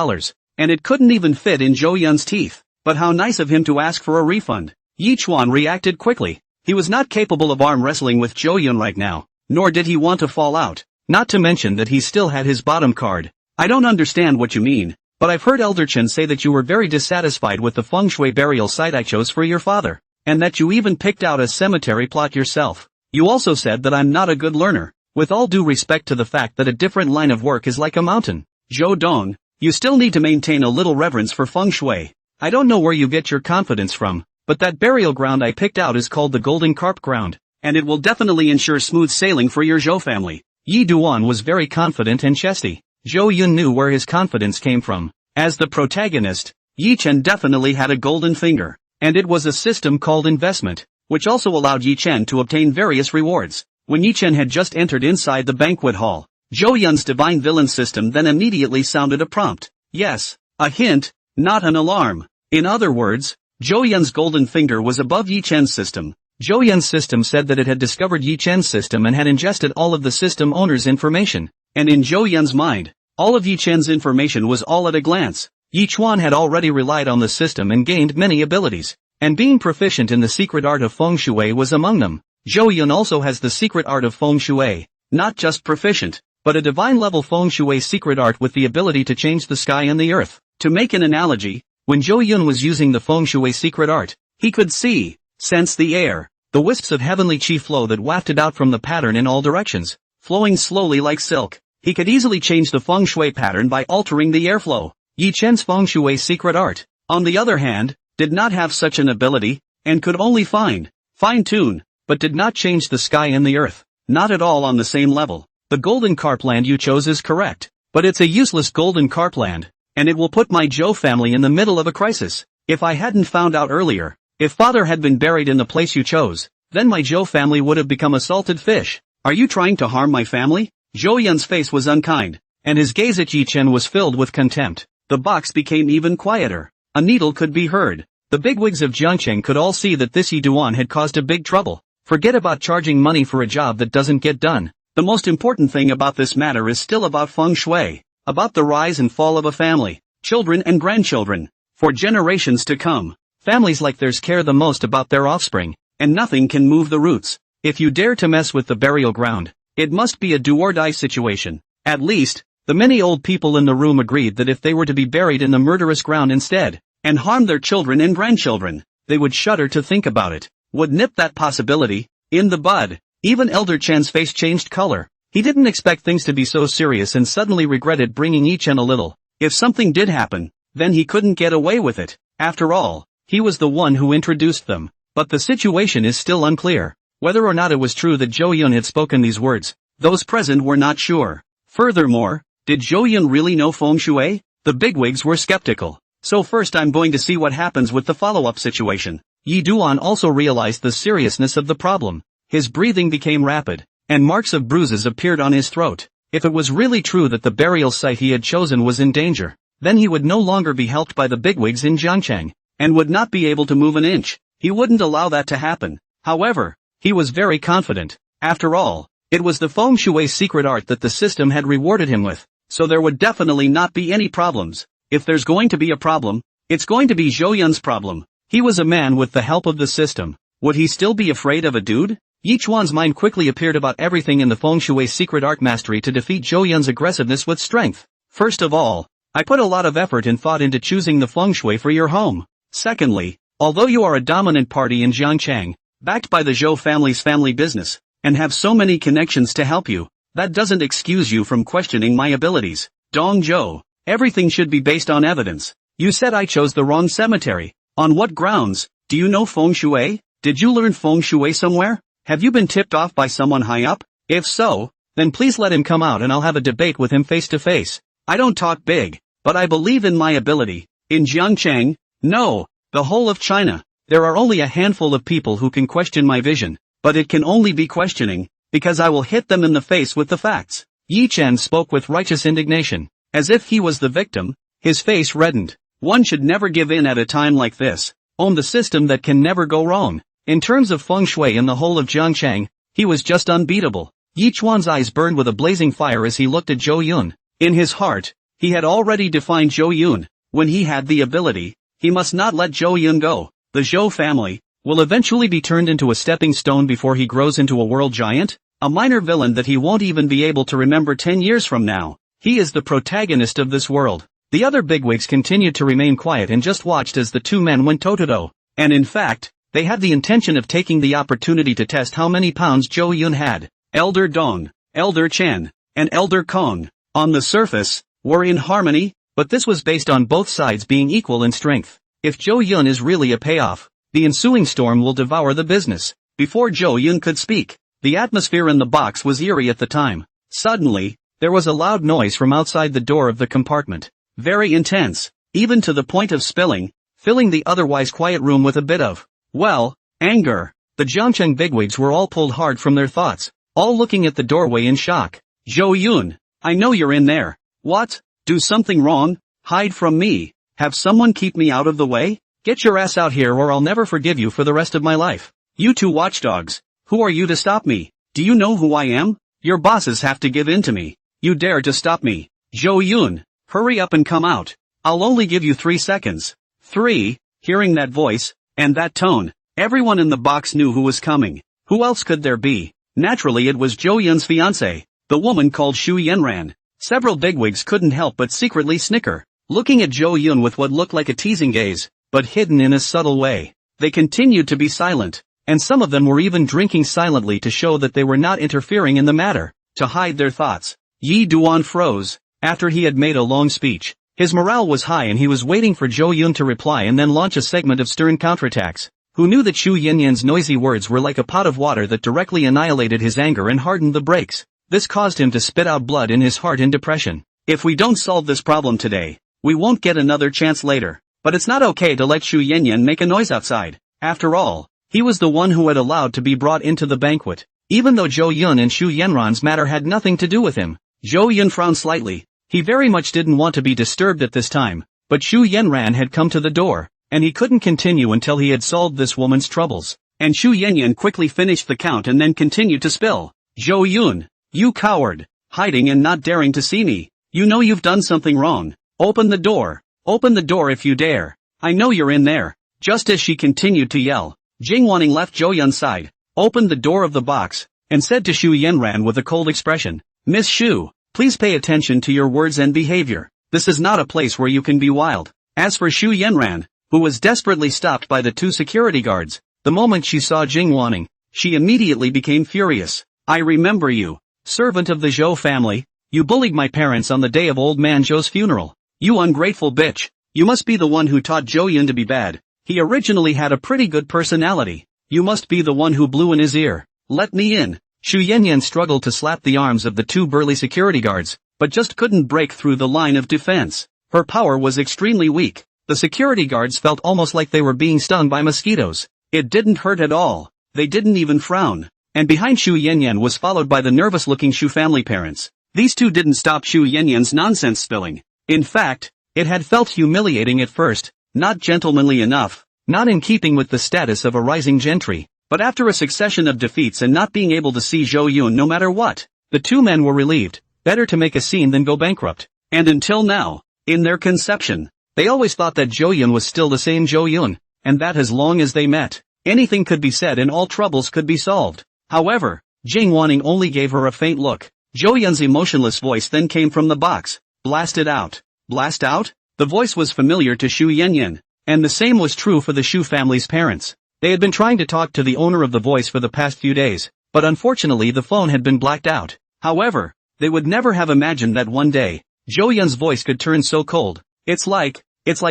and it couldn't even fit in Zhou Yun's teeth. But how nice of him to ask for a refund. Yi Chuan reacted quickly. He was not capable of arm wrestling with Zhou Yun right now, nor did he want to fall out. Not to mention that he still had his bottom card. I don't understand what you mean, but I've heard Elder Chen say that you were very dissatisfied with the feng shui burial site I chose for your father, and that you even picked out a cemetery plot yourself. You also said that I'm not a good learner, with all due respect to the fact that a different line of work is like a mountain. Zhou Dong, you still need to maintain a little reverence for feng shui. I don't know where you get your confidence from, but that burial ground I picked out is called the Golden Carp Ground, and it will definitely ensure smooth sailing for your Zhou family. Yi Duan was very confident and chesty. Zhou Yun knew where his confidence came from. As the protagonist, Yi Chen definitely had a golden finger, and it was a system called investment, which also allowed Yi Chen to obtain various rewards. When Yi Chen had just entered inside the banquet hall, Zhou Yun's divine villain system then immediately sounded a prompt. Yes, a hint, not an alarm. In other words, Zhou Yun's golden finger was above Yi Chen's system. Zhou Yun's system said that it had discovered Yi Chen's system and had ingested all of the system owner's information. And in Zhou Yun's mind, all of Yi Chen's information was all at a glance. Yi Chuan had already relied on the system and gained many abilities, and being proficient in the secret art of feng shui was among them. Zhou Yun also has the secret art of feng shui, not just proficient, but a divine level feng shui secret art with the ability to change the sky and the earth. To make an analogy, when Zhou Yun was using the feng shui secret art, he could see, sense the air, the wisps of heavenly chi flow that wafted out from the pattern in all directions, flowing slowly like silk. He could easily change the feng shui pattern by altering the airflow. Yi Chen's feng shui secret art, on the other hand, did not have such an ability, and could only fine-tune, but did not change the sky and the earth, not at all on the same level. The golden carp land you chose is correct, but it's a useless golden carp land, and it will put my Zhou family in the middle of a crisis. If I hadn't found out earlier, if father had been buried in the place you chose, then my Zhou family would have become a salted fish. Are you trying to harm my family? Zhou Yun's face was unkind, and his gaze at Yuchen was filled with contempt. The box became even quieter. A needle could be heard. The bigwigs of Jiangcheng could all see that this Yi Duan had caused a big trouble. Forget about charging money for a job that doesn't get done. The most important thing about this matter is still about feng shui, about the rise and fall of a family, children and grandchildren, for generations to come. Families like theirs care the most about their offspring, and nothing can move the roots. If you dare to mess with the burial ground, it must be a do-or-die situation. At least, the many old people in the room agreed that if they were to be buried in the murderous ground instead, and harm their children and grandchildren, they would shudder to think about it, would nip that possibility in the bud. Even Elder Chan's face changed color. He didn't expect things to be so serious and suddenly regretted bringing Yichen a little. If something did happen, then he couldn't get away with it. After all, he was the one who introduced them. But the situation is still unclear. Whether or not it was true that Zhou Yun had spoken these words, those present were not sure. Furthermore, did Zhou Yun really know feng shui? The bigwigs were skeptical. So first I'm going to see what happens with the follow-up situation. Yi Duan also realized the seriousness of the problem. His breathing became rapid, and marks of bruises appeared on his throat. If it was really true that the burial site he had chosen was in danger, then he would no longer be helped by the bigwigs in Jiangcheng, and would not be able to move an inch. He wouldn't allow that to happen. However, he was very confident. After all, it was the feng shui secret art that the system had rewarded him with, so there would definitely not be any problems. If there's going to be a problem, it's going to be Zhou Yun's problem. He was a man with the help of the system. Would he still be afraid of a dude? Yi Chuan's mind quickly appeared about everything in the feng shui secret art mastery to defeat Zhou Yun's aggressiveness with strength. First of all, I put a lot of effort and thought into choosing the feng shui for your home. Secondly, although you are a dominant party in Jiangcheng, backed by the Zhou family's family business, and have so many connections to help you, that doesn't excuse you from questioning my abilities. Dong Zhou, everything should be based on evidence. You said I chose the wrong cemetery. On what grounds? Do you know feng shui? Did you learn feng shui somewhere? Have you been tipped off by someone high up? If so, then please let him come out and I'll have a debate with him face to face. I don't talk big, but I believe in my ability. In Jiangcheng? No, the whole of China. There are only a handful of people who can question my vision, but it can only be questioning, because I will hit them in the face with the facts. Yi Chen spoke with righteous indignation, as if he was the victim. His face reddened. One should never give in at a time like this. Own the system that can never go wrong. In terms of feng shui in the whole of Jiangcheng, he was just unbeatable. Yi Chuan's eyes burned with a blazing fire as he looked at Zhou Yun. In his heart, he had already defined Zhou Yun. When he had the ability, he must not let Zhou Yun go. The Zhou family will eventually be turned into a stepping stone before he grows into a world giant, a minor villain that he won't even be able to remember 10 years from now. He is the protagonist of this world. The other bigwigs continued to remain quiet and just watched as the two men went toe-to-toe. And in fact, they had the intention of taking the opportunity to test how many pounds Zhou Yun had. Elder Dong, Elder Chen, and Elder Kong, on the surface, were in harmony, but this was based on both sides being equal in strength. If Zhou Yun is really a payoff, the ensuing storm will devour the business. Before Zhou Yun could speak, the atmosphere in the box was eerie at the time. Suddenly, there was a loud noise from outside the door of the compartment. Very intense, even to the point of spilling, filling the otherwise quiet room with a bit of, well, anger. The Jiangcheng bigwigs were all pulled hard from their thoughts, all looking at the doorway in shock. Zhou Yun, I know you're in there. What? Do something wrong? Hide from me. Have someone keep me out of the way? Get your ass out here or I'll never forgive you for the rest of my life. You two watchdogs, who are you to stop me? Do you know who I am? Your bosses have to give in to me. You dare to stop me. Zhou Yun, hurry up and come out. I'll only give you 3 seconds. 3, hearing that voice, and that tone, everyone in the box knew who was coming. Who else could there be? Naturally it was Zhou Yun's fiancée, the woman called Shu Yanran. Several bigwigs couldn't help but secretly snicker, looking at Zhou Yun with what looked like a teasing gaze, but hidden in a subtle way. They continued to be silent, and some of them were even drinking silently to show that they were not interfering in the matter, to hide their thoughts. Yi Duan froze. After he had made a long speech, his morale was high and he was waiting for Zhou Yun to reply and then launch a segment of stern counterattacks. Who knew that Shu Yanyan's noisy words were like a pot of water that directly annihilated his anger and hardened the brakes. This caused him to spit out blood in his heart in depression. If we don't solve this problem today, we won't get another chance later. But it's not okay to let Shu Yanyan make a noise outside. After all, he was the one who had allowed to be brought into the banquet. even though Zhou Yun and Xu Yanran's matter had nothing to do with him. Zhou Yun frowned slightly. He very much didn't want to be disturbed at this time, but Xu Yanran had come to the door, and he couldn't continue until he had solved this woman's troubles. And Xu Yanyan quickly finished the count and then continued to spill. Zhou Yun, you coward, hiding and not daring to see me. You know you've done something wrong. Open the door. Open the door if you dare. I know you're in there. Just as she continued to yell, Jing Wanning left Zhou Yun's side, opened the door of the box, and said to Xu Yanran with a cold expression, Miss Xu, please pay attention to your words and behavior. This is not a place where you can be wild. As for Xu Yanran, who was desperately stopped by the two security guards, the moment she saw Jing Wanning, she immediately became furious. I remember you, servant of the Zhou family. You bullied my parents on the day of old man Zhou's funeral. You ungrateful bitch. You must be the one who taught Zhou Yun to be bad. He originally had a pretty good personality. You must be the one who blew in his ear. Let me in. Xu Yanyan struggled to slap the arms of the two burly security guards, but just couldn't break through the line of defense. Her power was extremely weak. The security guards felt almost like they were being stung by mosquitoes. It didn't hurt at all. They didn't even frown. And behind Xu Yanyan was followed by the nervous-looking Xu family parents. These two didn't stop Xu Yanyan's nonsense spilling. In fact, it had felt humiliating at first, not gentlemanly enough, not in keeping with the status of a rising gentry, but after a succession of defeats and not being able to see Zhou Yun no matter what, the two men were relieved. Better to make a scene than go bankrupt. And until now, in their conception, they always thought that Zhou Yun was still the same Zhou Yun, and that as long as they met, anything could be said and all troubles could be solved. However, Jing Wanning only gave her a faint look. Zhou Yun's emotionless voice then came from the box. Blast it out. Blast out? The voice was familiar to Xu Yanyan, and the same was true for the Xu family's parents. They had been trying to talk to the owner of the voice for the past few days, but unfortunately the phone had been blacked out. However, they would never have imagined that one day, Zhou Yun's voice could turn so cold. It's like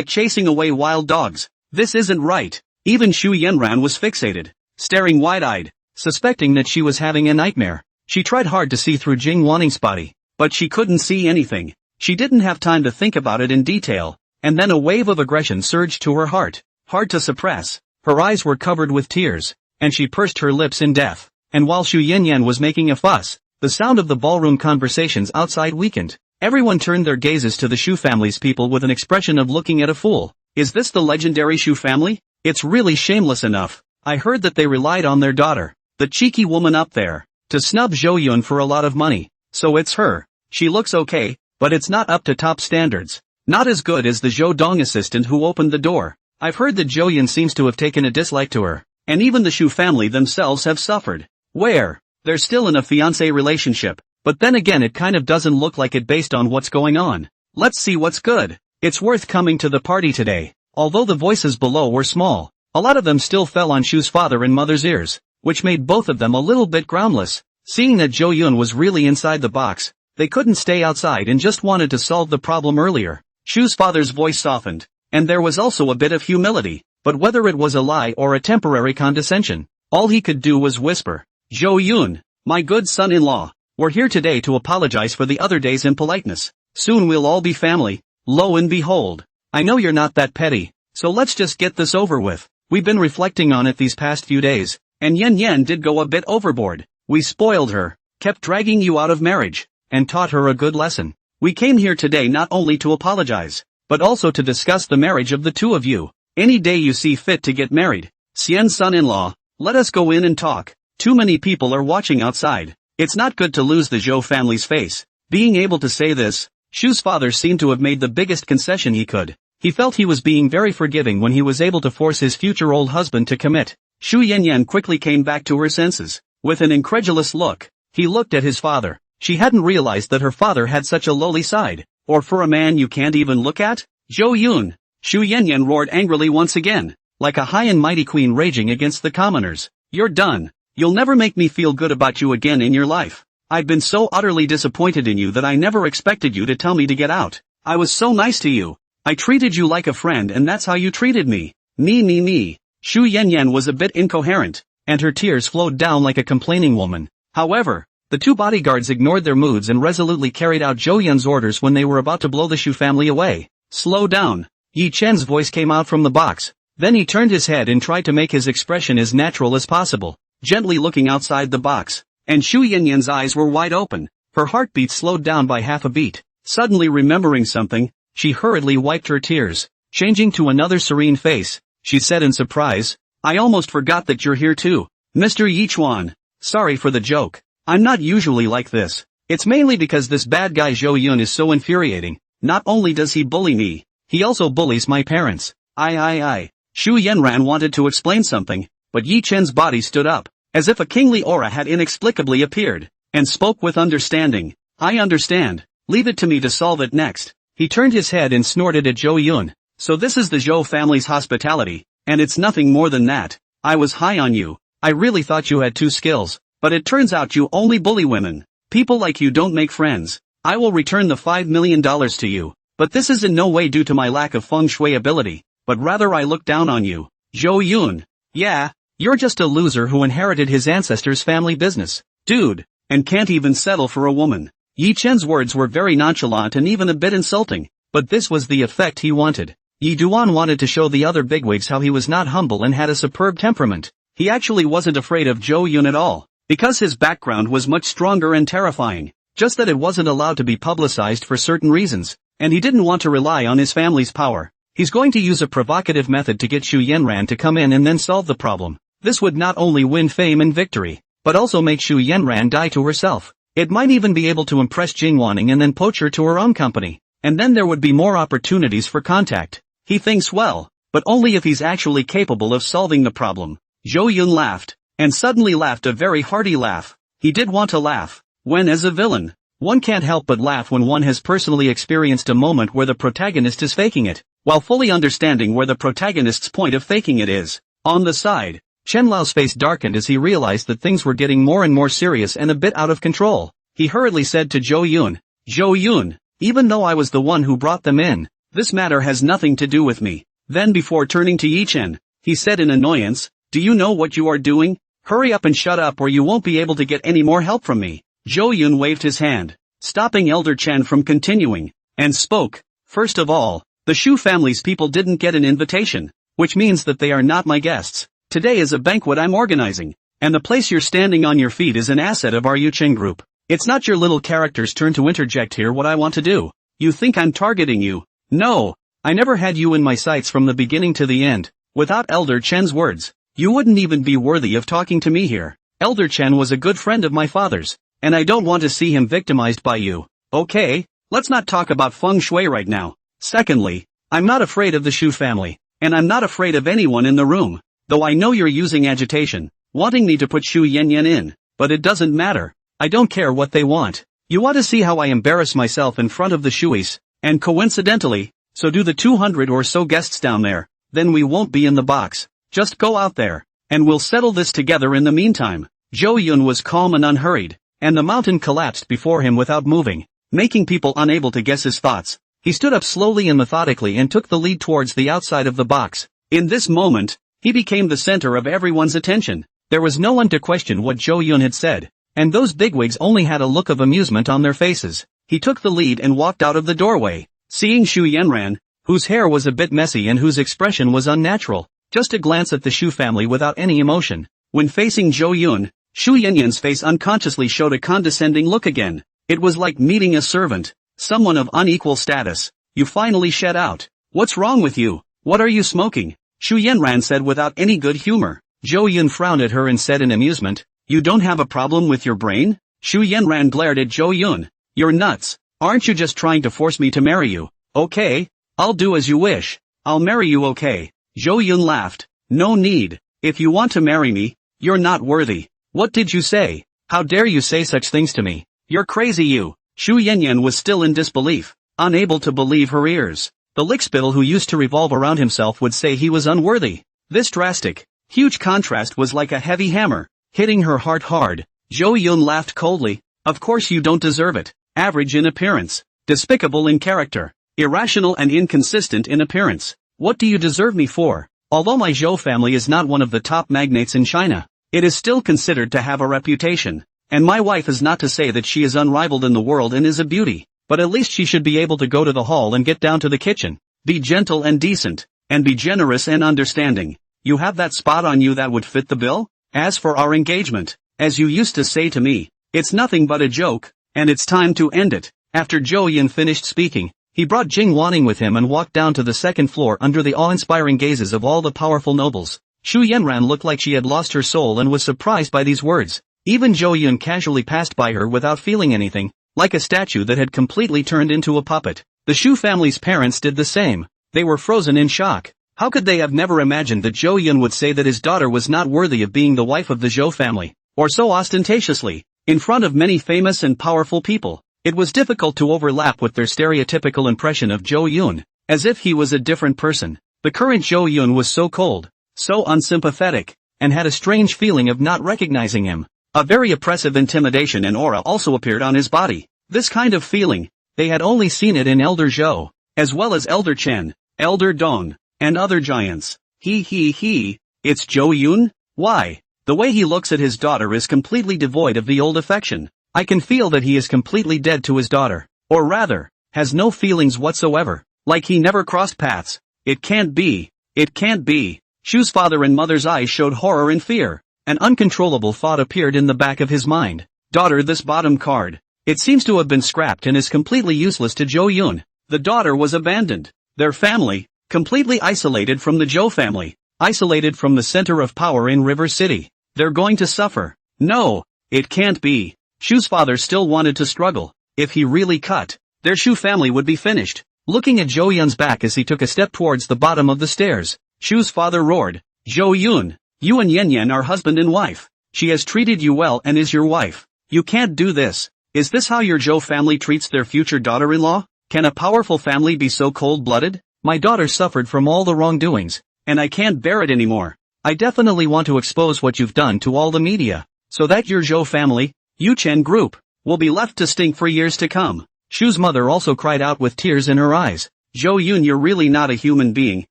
chasing away wild dogs. This isn't right. Even Xu Yanran was fixated, staring wide-eyed, suspecting that she was having a nightmare. She tried hard to see through Jing Wanning's body, but she couldn't see anything. She didn't have time to think about it in detail, and then a wave of aggression surged to her heart, hard to suppress. Her eyes were covered with tears, and she pursed her lips in death. And while Xu Yanyan was making a fuss, the sound of the ballroom conversations outside weakened. Everyone turned their gazes to the Xu family's people with an expression of looking at a fool. Is this the legendary Xu family? It's really shameless enough. I heard that they relied on their daughter, the cheeky woman up there, to snub Zhou Yun for a lot of money. So it's her. She looks okay, but it's not up to top standards. Not as good as the Zhou Dong assistant who opened the door. I've heard that Zhou Yun seems to have taken a dislike to her, and even the Xu family themselves have suffered. Where? They're still in a fiancé relationship, but then again it kind of doesn't look like it based on what's going on. Let's see what's good. It's worth coming to the party today. Although the voices below were small, a lot of them still fell on Xu's father and mother's ears, which made both of them a little bit groundless. Seeing that Zhou Yun was really inside the box, they couldn't stay outside and just wanted to solve the problem earlier. Xu's father's voice softened, and there was also a bit of humility, but whether it was a lie or a temporary condescension, all he could do was whisper, Zhou Yun, my good son-in-law, we're here today to apologize for the other day's impoliteness. Soon we'll all be family. Lo and behold. I know you're not that petty, so let's just get this over with. We've been reflecting on it these past few days, and Yen Yen did go a bit overboard. We spoiled her, kept dragging you out of marriage, and taught her a good lesson. We came here today not only to apologize, but also to discuss the marriage of the two of you. Any day you see fit to get married. Xian's son-in-law, let us go in and talk. Too many people are watching outside. It's not good to lose the Zhou family's face. Being able to say this, Xu's father seemed to have made the biggest concession he could. He felt he was being very forgiving when he was able to force his future old husband to commit. Xu Yanyan quickly came back to her senses. With an incredulous look, he looked at his father. She hadn't realized that her father had such a lowly side. Or for a man you can't even look at? Zhou Yun! Xu Yanyan roared angrily once again, like a high and mighty queen raging against the commoners. You're done. You'll never make me feel good about you again in your life. I've been so utterly disappointed in you that I never expected you to tell me to get out. I was so nice to you. I treated you like a friend and that's how you treated me. Me. Xu Yanyan was a bit incoherent, and her tears flowed down like a complaining woman. However, the two bodyguards ignored their moods and resolutely carried out Zhou Yun's orders when they were about to blow the Xu family away. Slow down. Yi Chen's voice came out from the box. Then he turned his head and tried to make his expression as natural as possible, gently looking outside the box. and Shu Yanyan's eyes were wide open. Her heartbeat slowed down by half a beat. Suddenly remembering something, she hurriedly wiped her tears. Changing to another serene face, she said in surprise, "I almost forgot that you're here too. Mr. Yichuan. Sorry for the joke. I'm not usually like this. It's mainly because this bad guy Zhou Yun is so infuriating. Not only does he bully me, he also bullies my parents." I. Shu Yanran wanted to explain something, but Yi Chen's body stood up, as if a kingly aura had inexplicably appeared, and spoke with understanding. "I understand. Leave it to me to solve it next." He turned his head and snorted at Zhou Yun. "So this is the Zhou family's hospitality, and it's nothing more than that. I was high on you. I really thought you had two skills, but it turns out you only bully women. People like you don't make friends. I will return the $5 million to you, but this is in no way due to my lack of feng shui ability, but rather I look down on you." Zhou Yun. "Yeah, you're just a loser who inherited his ancestors' family business, dude, and can't even settle for a woman." Yi Chen's words were very nonchalant and even a bit insulting, but this was the effect he wanted. Yi Duan wanted to show the other bigwigs how he was not humble and had a superb temperament. He actually wasn't afraid of Zhou Yun at all, because his background was much stronger and terrifying, just that it wasn't allowed to be publicized for certain reasons, and he didn't want to rely on his family's power. He's going to use a provocative method to get Shu Yanran to come in and then solve the problem. This would not only win fame and victory, but also make Shu Yanran die to herself. It might even be able to impress Jingwaning and then poach her to her own company, and then there would be more opportunities for contact. He thinks well, but only if he's actually capable of solving the problem. Zhou Yun laughed, and suddenly laughed a very hearty laugh. He did want to laugh. When as a villain, one can't help but laugh when one has personally experienced a moment where the protagonist is faking it, while fully understanding where the protagonist's point of faking it is. On the side, Chen Lao's face darkened as he realized that things were getting more and more serious and a bit out of control. He hurriedly said to Zhou Yun, "Zhou Yun, even though I was the one who brought them in, this matter has nothing to do with me." Then before turning to Yi Chen, he said in annoyance, "Do you know what you are doing? Hurry up and shut up or you won't be able to get any more help from me." Zhou Yun waved his hand, stopping Elder Chen from continuing, and spoke, "First of all, the Shu family's people didn't get an invitation, which means that they are not my guests. Today is a banquet I'm organizing, and the place you're standing on your feet is an asset of our Yuchen Group. It's not your little character's turn to interject here what I want to do. You think I'm targeting you? No, I never had you in my sights from the beginning to the end." Without Elder Chen's words, you wouldn't even be worthy of talking to me here. Elder Chen was a good friend of my father's, and I don't want to see him victimized by you. Okay, let's not talk about feng shui right now. Secondly, I'm not afraid of the Shu family, and I'm not afraid of anyone in the room, though I know you're using agitation, wanting me to put Shu Yanyan in, but it doesn't matter. I don't care what they want. You want to see how I embarrass myself in front of the Shuis, and coincidentally, so do the 200 or so guests down there, then we won't be in the box. Just go out there, and we'll settle this together in the meantime." Zhou Yun was calm and unhurried, and the mountain collapsed before him without moving, making people unable to guess his thoughts. He stood up slowly and methodically and took the lead towards the outside of the box. In this moment, he became the center of everyone's attention. There was no one to question what Zhou Yun had said, and those bigwigs only had a look of amusement on their faces. He took the lead and walked out of the doorway, seeing Shu Yanran, whose hair was a bit messy and whose expression was unnatural, just to glance at the Shu family without any emotion. When facing Zhou Yun, Shu Yanyan's face unconsciously showed a condescending look again. It was like meeting a servant, someone of unequal status. "You finally shed out. What's wrong with you? What are you smoking?" Shu Yanran said without any good humor. Zhou Yun frowned at her and said in amusement, "You don't have a problem with your brain?" Shu Yanran glared at Zhou Yun. "You're nuts. Aren't you just trying to force me to marry you?" "Okay, I'll do as you wish. I'll marry you, okay?" Zhou Yun laughed. "No need. If you want to marry me, you're not worthy." "What did you say? How dare you say such things to me? You're crazy you." Shu Yanyan was still in disbelief, unable to believe her ears. The lickspittle who used to revolve around himself would say he was unworthy. This drastic, huge contrast was like a heavy hammer, hitting her heart hard. Zhou Yun laughed coldly. "Of course you don't deserve it. Average in appearance, despicable in character, irrational and inconsistent in appearance. What do you deserve me for? Although my Zhou family is not one of the top magnates in China, it is still considered to have a reputation. And my wife is not to say that she is unrivaled in the world and is a beauty, but at least she should be able to go to the hall and get down to the kitchen, be gentle and decent, and be generous and understanding. You have that spot on you that would fit the bill? As for our engagement, as you used to say to me, it's nothing but a joke, and it's time to end it. After Zhou Yun finished speaking, he brought Jing Wanning with him and walked down to the second floor under the awe-inspiring gazes of all the powerful nobles. Xu Yanran looked like she had lost her soul and was surprised by these words. Even Zhou Yun casually passed by her without feeling anything, like a statue that had completely turned into a puppet. The Xu family's parents did the same. They were frozen in shock. How could they have never imagined that Zhou Yun would say that his daughter was not worthy of being the wife of the Zhou family, or so ostentatiously, in front of many famous and powerful people? It was difficult to overlap with their stereotypical impression of Zhou Yun, as if he was a different person. The current Zhou Yun was so cold, so unsympathetic, and had a strange feeling of not recognizing him. A very oppressive intimidation and aura also appeared on his body. This kind of feeling, they had only seen it in Elder Zhou, as well as Elder Chen, Elder Dong, and other giants. It's Zhou Yun? Why? The way he looks at his daughter is completely devoid of the old affection. I can feel that he is completely dead to his daughter, or rather, has no feelings whatsoever, like he never crossed paths. It can't be. It can't be. Shu's father and mother's eyes showed horror and fear. An uncontrollable thought appeared in the back of his mind. Daughter, this bottom card. It seems to have been scrapped and is completely useless to Zhou Yun. The daughter was abandoned. Their family, completely isolated from the Zhou family, isolated from the center of power in River City. They're going to suffer. No, it can't be. Shu's father still wanted to struggle. If he really cut, their Shu family would be finished. Looking at Zhou Yun's back as he took a step towards the bottom of the stairs, Shu's father roared, Zhou Yun, you and Yan Yan are husband and wife. She has treated you well and is your wife. You can't do this. Is this how your Zhou family treats their future daughter-in-law? Can a powerful family be so cold-blooded? My daughter suffered from all the wrongdoings, and I can't bear it anymore. I definitely want to expose what you've done to all the media, so that your Zhou family, Yuchen Group, will be left to stink for years to come. Shu's mother also cried out with tears in her eyes. Zhou Yun, you're really not a human being.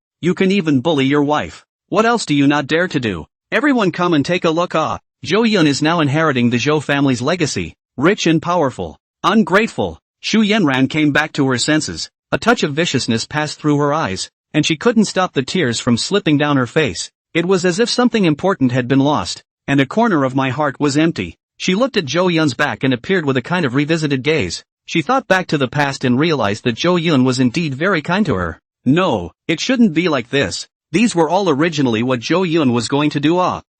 You can even bully your wife. What else do you not dare to do? Everyone come and take a look. Zhou Yun is now inheriting the Zhou family's legacy, rich and powerful. Ungrateful. Xu Yanran came back to her senses. A touch of viciousness passed through her eyes, and she couldn't stop the tears from slipping down her face. It was as if something important had been lost, and a corner of my heart was empty. She looked at Zhou Yun's back and appeared with a kind of revisited gaze. She thought back to the past and realized that Zhou Yun was indeed very kind to her. No, it shouldn't be like this. These were all originally what Zhou Yun was going to do.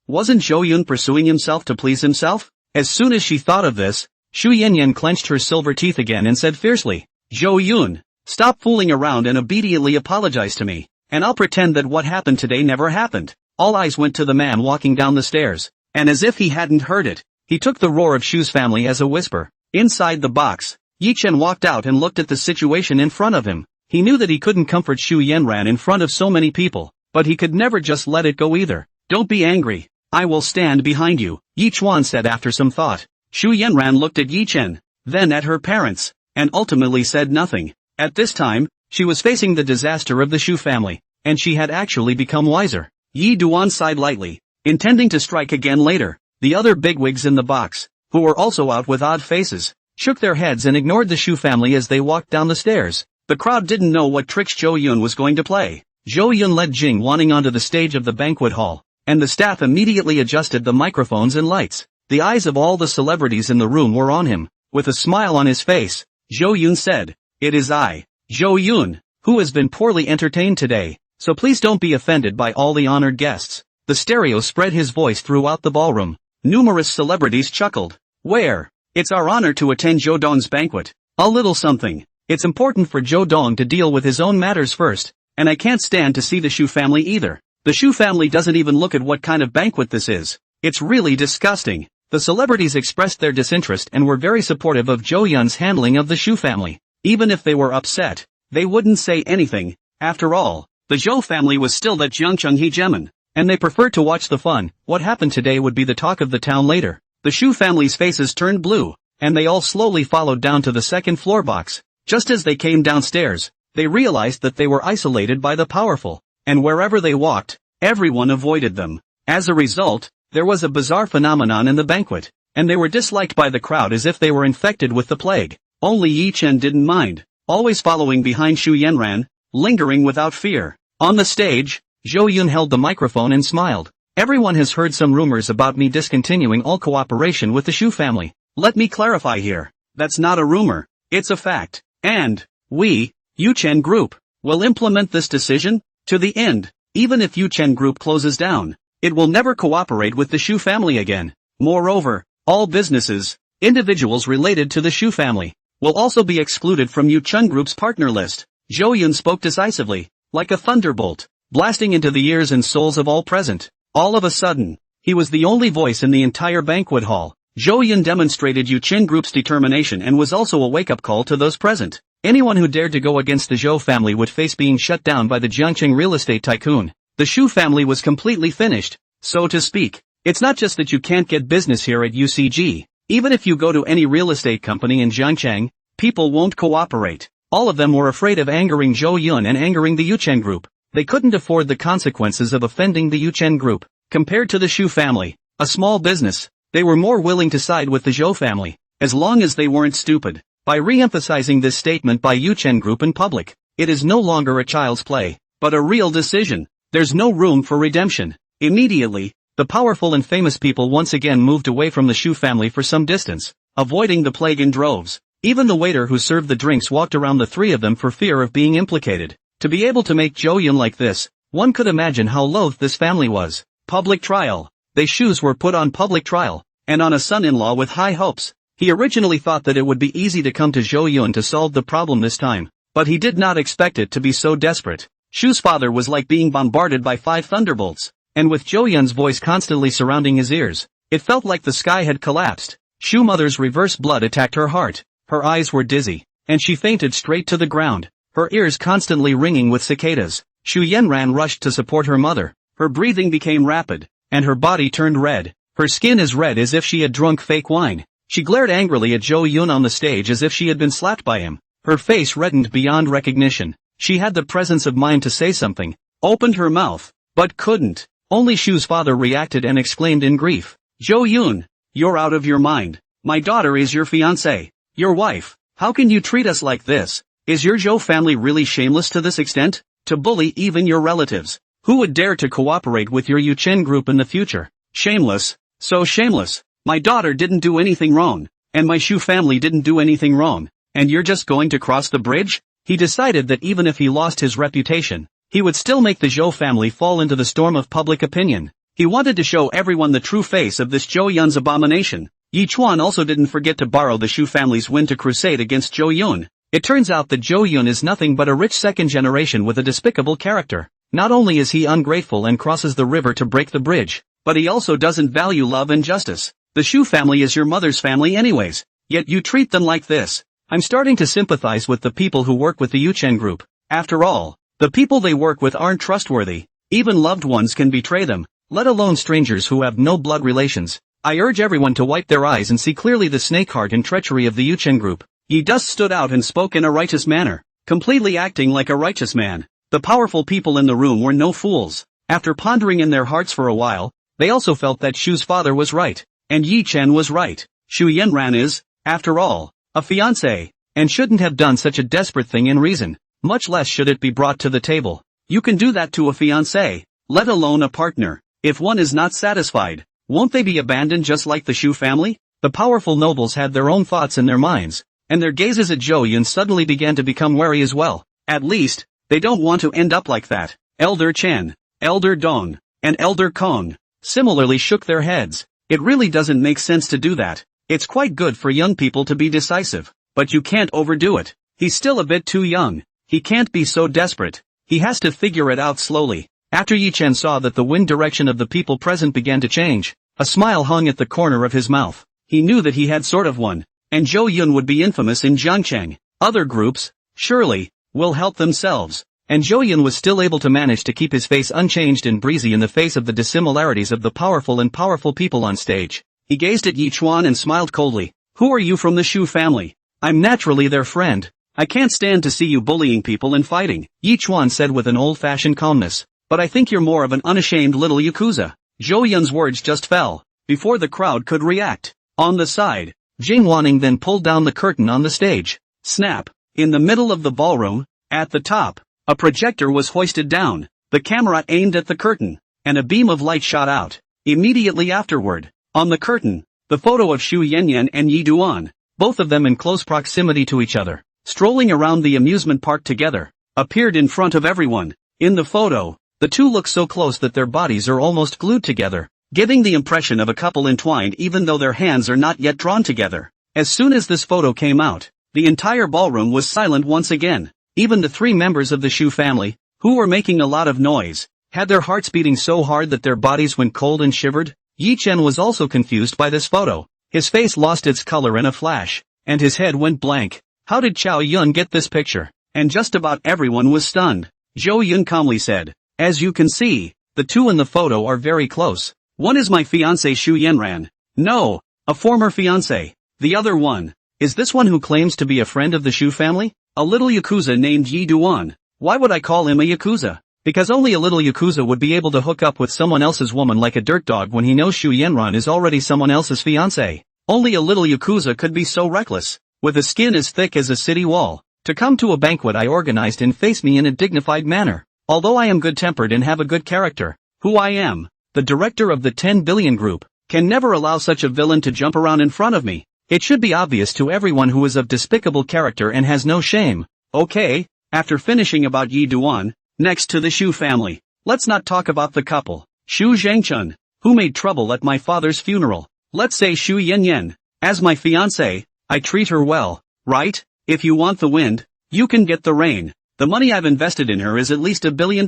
Wasn't Zhou Yun pursuing himself to please himself? As soon as she thought of this, Xu Yanyan clenched her silver teeth again and said fiercely, Zhou Yun, stop fooling around and obediently apologize to me, and I'll pretend that what happened today never happened. All eyes went to the man walking down the stairs, and as if he hadn't heard it, he took the roar of Shu's family as a whisper. Inside the box, Yi Chen walked out and looked at the situation in front of him. He knew that he couldn't comfort Xu Yanran in front of so many people, but he could never just let it go either. Don't be angry. I will stand behind you, Yi Chuan said after some thought. Xu Yanran looked at Yi Chen, then at her parents, and ultimately said nothing. At this time, she was facing the disaster of the Xu family, and she had actually become wiser. Yi Duan sighed lightly, intending to strike again later. The other bigwigs in the box, who were also out with odd faces, shook their heads and ignored the Xu family as they walked down the stairs. The crowd didn't know what tricks Zhou Yun was going to play. Zhou Yun led Jing Wanning onto the stage of the banquet hall, and the staff immediately adjusted the microphones and lights. The eyes of all the celebrities in the room were on him. With a smile on his face, Zhou Yun said, It is I, Zhou Yun, who has been poorly entertained today, so please don't be offended by all the honored guests. The stereo spread his voice throughout the ballroom. Numerous celebrities chuckled. Where? It's our honor to attend Zhou Dong's banquet. A little something. It's important for Zhou Dong to deal with his own matters first, and I can't stand to see the Xu family either. The Xu family doesn't even look at what kind of banquet this is. It's really disgusting. The celebrities expressed their disinterest and were very supportive of Zhou Yun's handling of the Xu family. Even if they were upset, they wouldn't say anything. After all, the Zhou family was still that Jiangcheng hegemon, and they preferred to watch the fun. What happened today would be the talk of the town later. The Xu family's faces turned blue, and they all slowly followed down to the second floor box. Just as they came downstairs, they realized that they were isolated by the powerful, and wherever they walked, everyone avoided them. As a result, there was a bizarre phenomenon in the banquet, and they were disliked by the crowd as if they were infected with the plague. Only Yi Chen didn't mind, always following behind Xu Yanran, lingering without fear. On the stage, Zhou Yun held the microphone and smiled. Everyone has heard some rumors about me discontinuing all cooperation with the Shu family. Let me clarify here. That's not a rumor. It's a fact. And we, Yuchen Group, will implement this decision to the end. Even if Yuchen Group closes down, it will never cooperate with the Shu family again. Moreover, all businesses, individuals related to the Shu family, will also be excluded from Yuchen Group's partner list. Zhou Yun spoke decisively, like a thunderbolt, blasting into the ears and souls of all present. All of a sudden, he was the only voice in the entire banquet hall. Zhou Yun demonstrated Yuchen Group's determination and was also a wake-up call to those present. Anyone who dared to go against the Zhou family would face being shut down by the Jiangqing real estate tycoon. The Shu family was completely finished, so to speak. It's not just that you can't get business here at UCG. Even if you go to any real estate company in Jiangqing, people won't cooperate. All of them were afraid of angering Zhou Yun and angering the Yuchen Group. They couldn't afford the consequences of offending the Yuchen Group. Compared to the Shu family, a small business, they were more willing to side with the Zhou family, as long as they weren't stupid. By re-emphasizing this statement by Yuchen Group in public, it is no longer a child's play, but a real decision. There's no room for redemption. Immediately, the powerful and famous people once again moved away from the Shu family for some distance, avoiding the plague in droves. Even the waiter who served the drinks walked around the three of them for fear of being implicated. To be able to make Zhou Yun like this, one could imagine how loath this family was. Public trial. They Shus were put on public trial, and on a son-in-law with high hopes. He originally thought that it would be easy to come to Zhou Yun to solve the problem this time, but he did not expect it to be so desperate. Shu's father was like being bombarded by 5 thunderbolts, and with Zhou Yun's voice constantly surrounding his ears, it felt like the sky had collapsed. Shu mother's reverse blood attacked her heart, her eyes were dizzy, and she fainted straight to the ground, her ears constantly ringing with cicadas. Shu Yenran rushed to support her mother. Her breathing became rapid, and her body turned red. Her skin as red as if she had drunk fake wine. She glared angrily at Zhou Yun on the stage as if she had been slapped by him. Her face reddened beyond recognition. She had the presence of mind to say something, opened her mouth, but couldn't. Only Shu's father reacted and exclaimed in grief, "Zhou Yun, you're out of your mind. My daughter is your fiancée, your wife. How can you treat us like this? Is your Zhou family really shameless to this extent? To bully even your relatives? Who would dare to cooperate with your Yuchen Group in the future? Shameless, so shameless. My daughter didn't do anything wrong, and my Shu family didn't do anything wrong, and you're just going to cross the bridge?" He decided that even if he lost his reputation, he would still make the Zhou family fall into the storm of public opinion. He wanted to show everyone the true face of this Zhou Yun's abomination. Yi Chuan also didn't forget to borrow the Shu family's win to crusade against Zhou Yun. It turns out that Zhou Yun is nothing but a rich second generation with a despicable character. Not only is he ungrateful and crosses the river to break the bridge, but he also doesn't value love and justice. The Shu family is your mother's family anyways, yet you treat them like this. I'm starting to sympathize with the people who work with the Yuchen Group. After all, the people they work with aren't trustworthy. Even loved ones can betray them, let alone strangers who have no blood relations. I urge everyone to wipe their eyes and see clearly the snake heart and treachery of the Yuchen Group. Yi Dust stood out and spoke in a righteous manner, completely acting like a righteous man. The powerful people in the room were no fools. After pondering in their hearts for a while, they also felt that Shu's father was right, and Yi Chen was right. Shu Yenran is, after all, a fiancé, and shouldn't have done such a desperate thing in reason, much less should it be brought to the table. You can do that to a fiancé, let alone a partner. If one is not satisfied, won't they be abandoned just like the Shu family? The powerful nobles had their own thoughts in their minds, and their gazes at Zhou Yun suddenly began to become wary as well. At least, they don't want to end up like that. Elder Chen, Elder Dong, and Elder Kong similarly shook their heads. It really doesn't make sense to do that. It's quite good for young people to be decisive, but you can't overdo it. He's still a bit too young. He can't be so desperate. He has to figure it out slowly. After Yi Chen saw that the wind direction of the people present began to change, a smile hung at the corner of his mouth. He knew that he had sort of won, and Zhou Yun would be infamous in Jiangqing. Other groups, surely, will help themselves. And Zhou Yun was still able to manage to keep his face unchanged and breezy in the face of the dissimilarities of the powerful people on stage. He gazed at Yi Chuan and smiled coldly. "Who are you from the Shu family?" "I'm naturally their friend. I can't stand to see you bullying people and fighting," Yi Chuan said with an old-fashioned calmness. "But I think you're more of an unashamed little yakuza." Zhou Yun's words just fell, before the crowd could react. On the side, Jing Wanning then pulled down the curtain on the stage. Snap! In the middle of the ballroom, at the top, a projector was hoisted down. The camera aimed at the curtain, and a beam of light shot out. Immediately afterward, on the curtain, the photo of Xu Yanyan and Yi Duan, both of them in close proximity to each other, strolling around the amusement park together, appeared in front of everyone. In the photo, the two look so close that their bodies are almost glued together, giving the impression of a couple entwined even though their hands are not yet drawn together. As soon as this photo came out, the entire ballroom was silent once again. Even the three members of the Xu family, who were making a lot of noise, had their hearts beating so hard that their bodies went cold and shivered. Yi Chen was also confused by this photo. His face lost its color in a flash, and his head went blank. How did Chao Yun get this picture? And just about everyone was stunned. Zhou Yun calmly said, "As you can see, the two in the photo are very close. One is my fiancée Xu Yanran. No, a former fiancée. The other one, is this one who claims to be a friend of the Xu family? A little Yakuza named Yi Duan. Why would I call him a Yakuza? Because only a little Yakuza would be able to hook up with someone else's woman like a dirt dog when he knows Xu Yanran is already someone else's fiancée. Only a little Yakuza could be so reckless, with a skin as thick as a city wall, to come to a banquet I organized and face me in a dignified manner. Although I am good-tempered and have a good character, who I am, the director of the 10 billion group, can never allow such a villain to jump around in front of me. It should be obvious to everyone who is of despicable character and has no shame. Okay, after finishing about Yi Duan, next to the Xu family, let's not talk about the couple, Xu Zhangchun, who made trouble at my father's funeral. Let's say Xu Yanyan. As my fiancée, I treat her well, right? If you want the wind, you can get the rain. The money I've invested in her is at least $1 billion.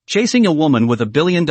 Chasing a woman with $1 billion.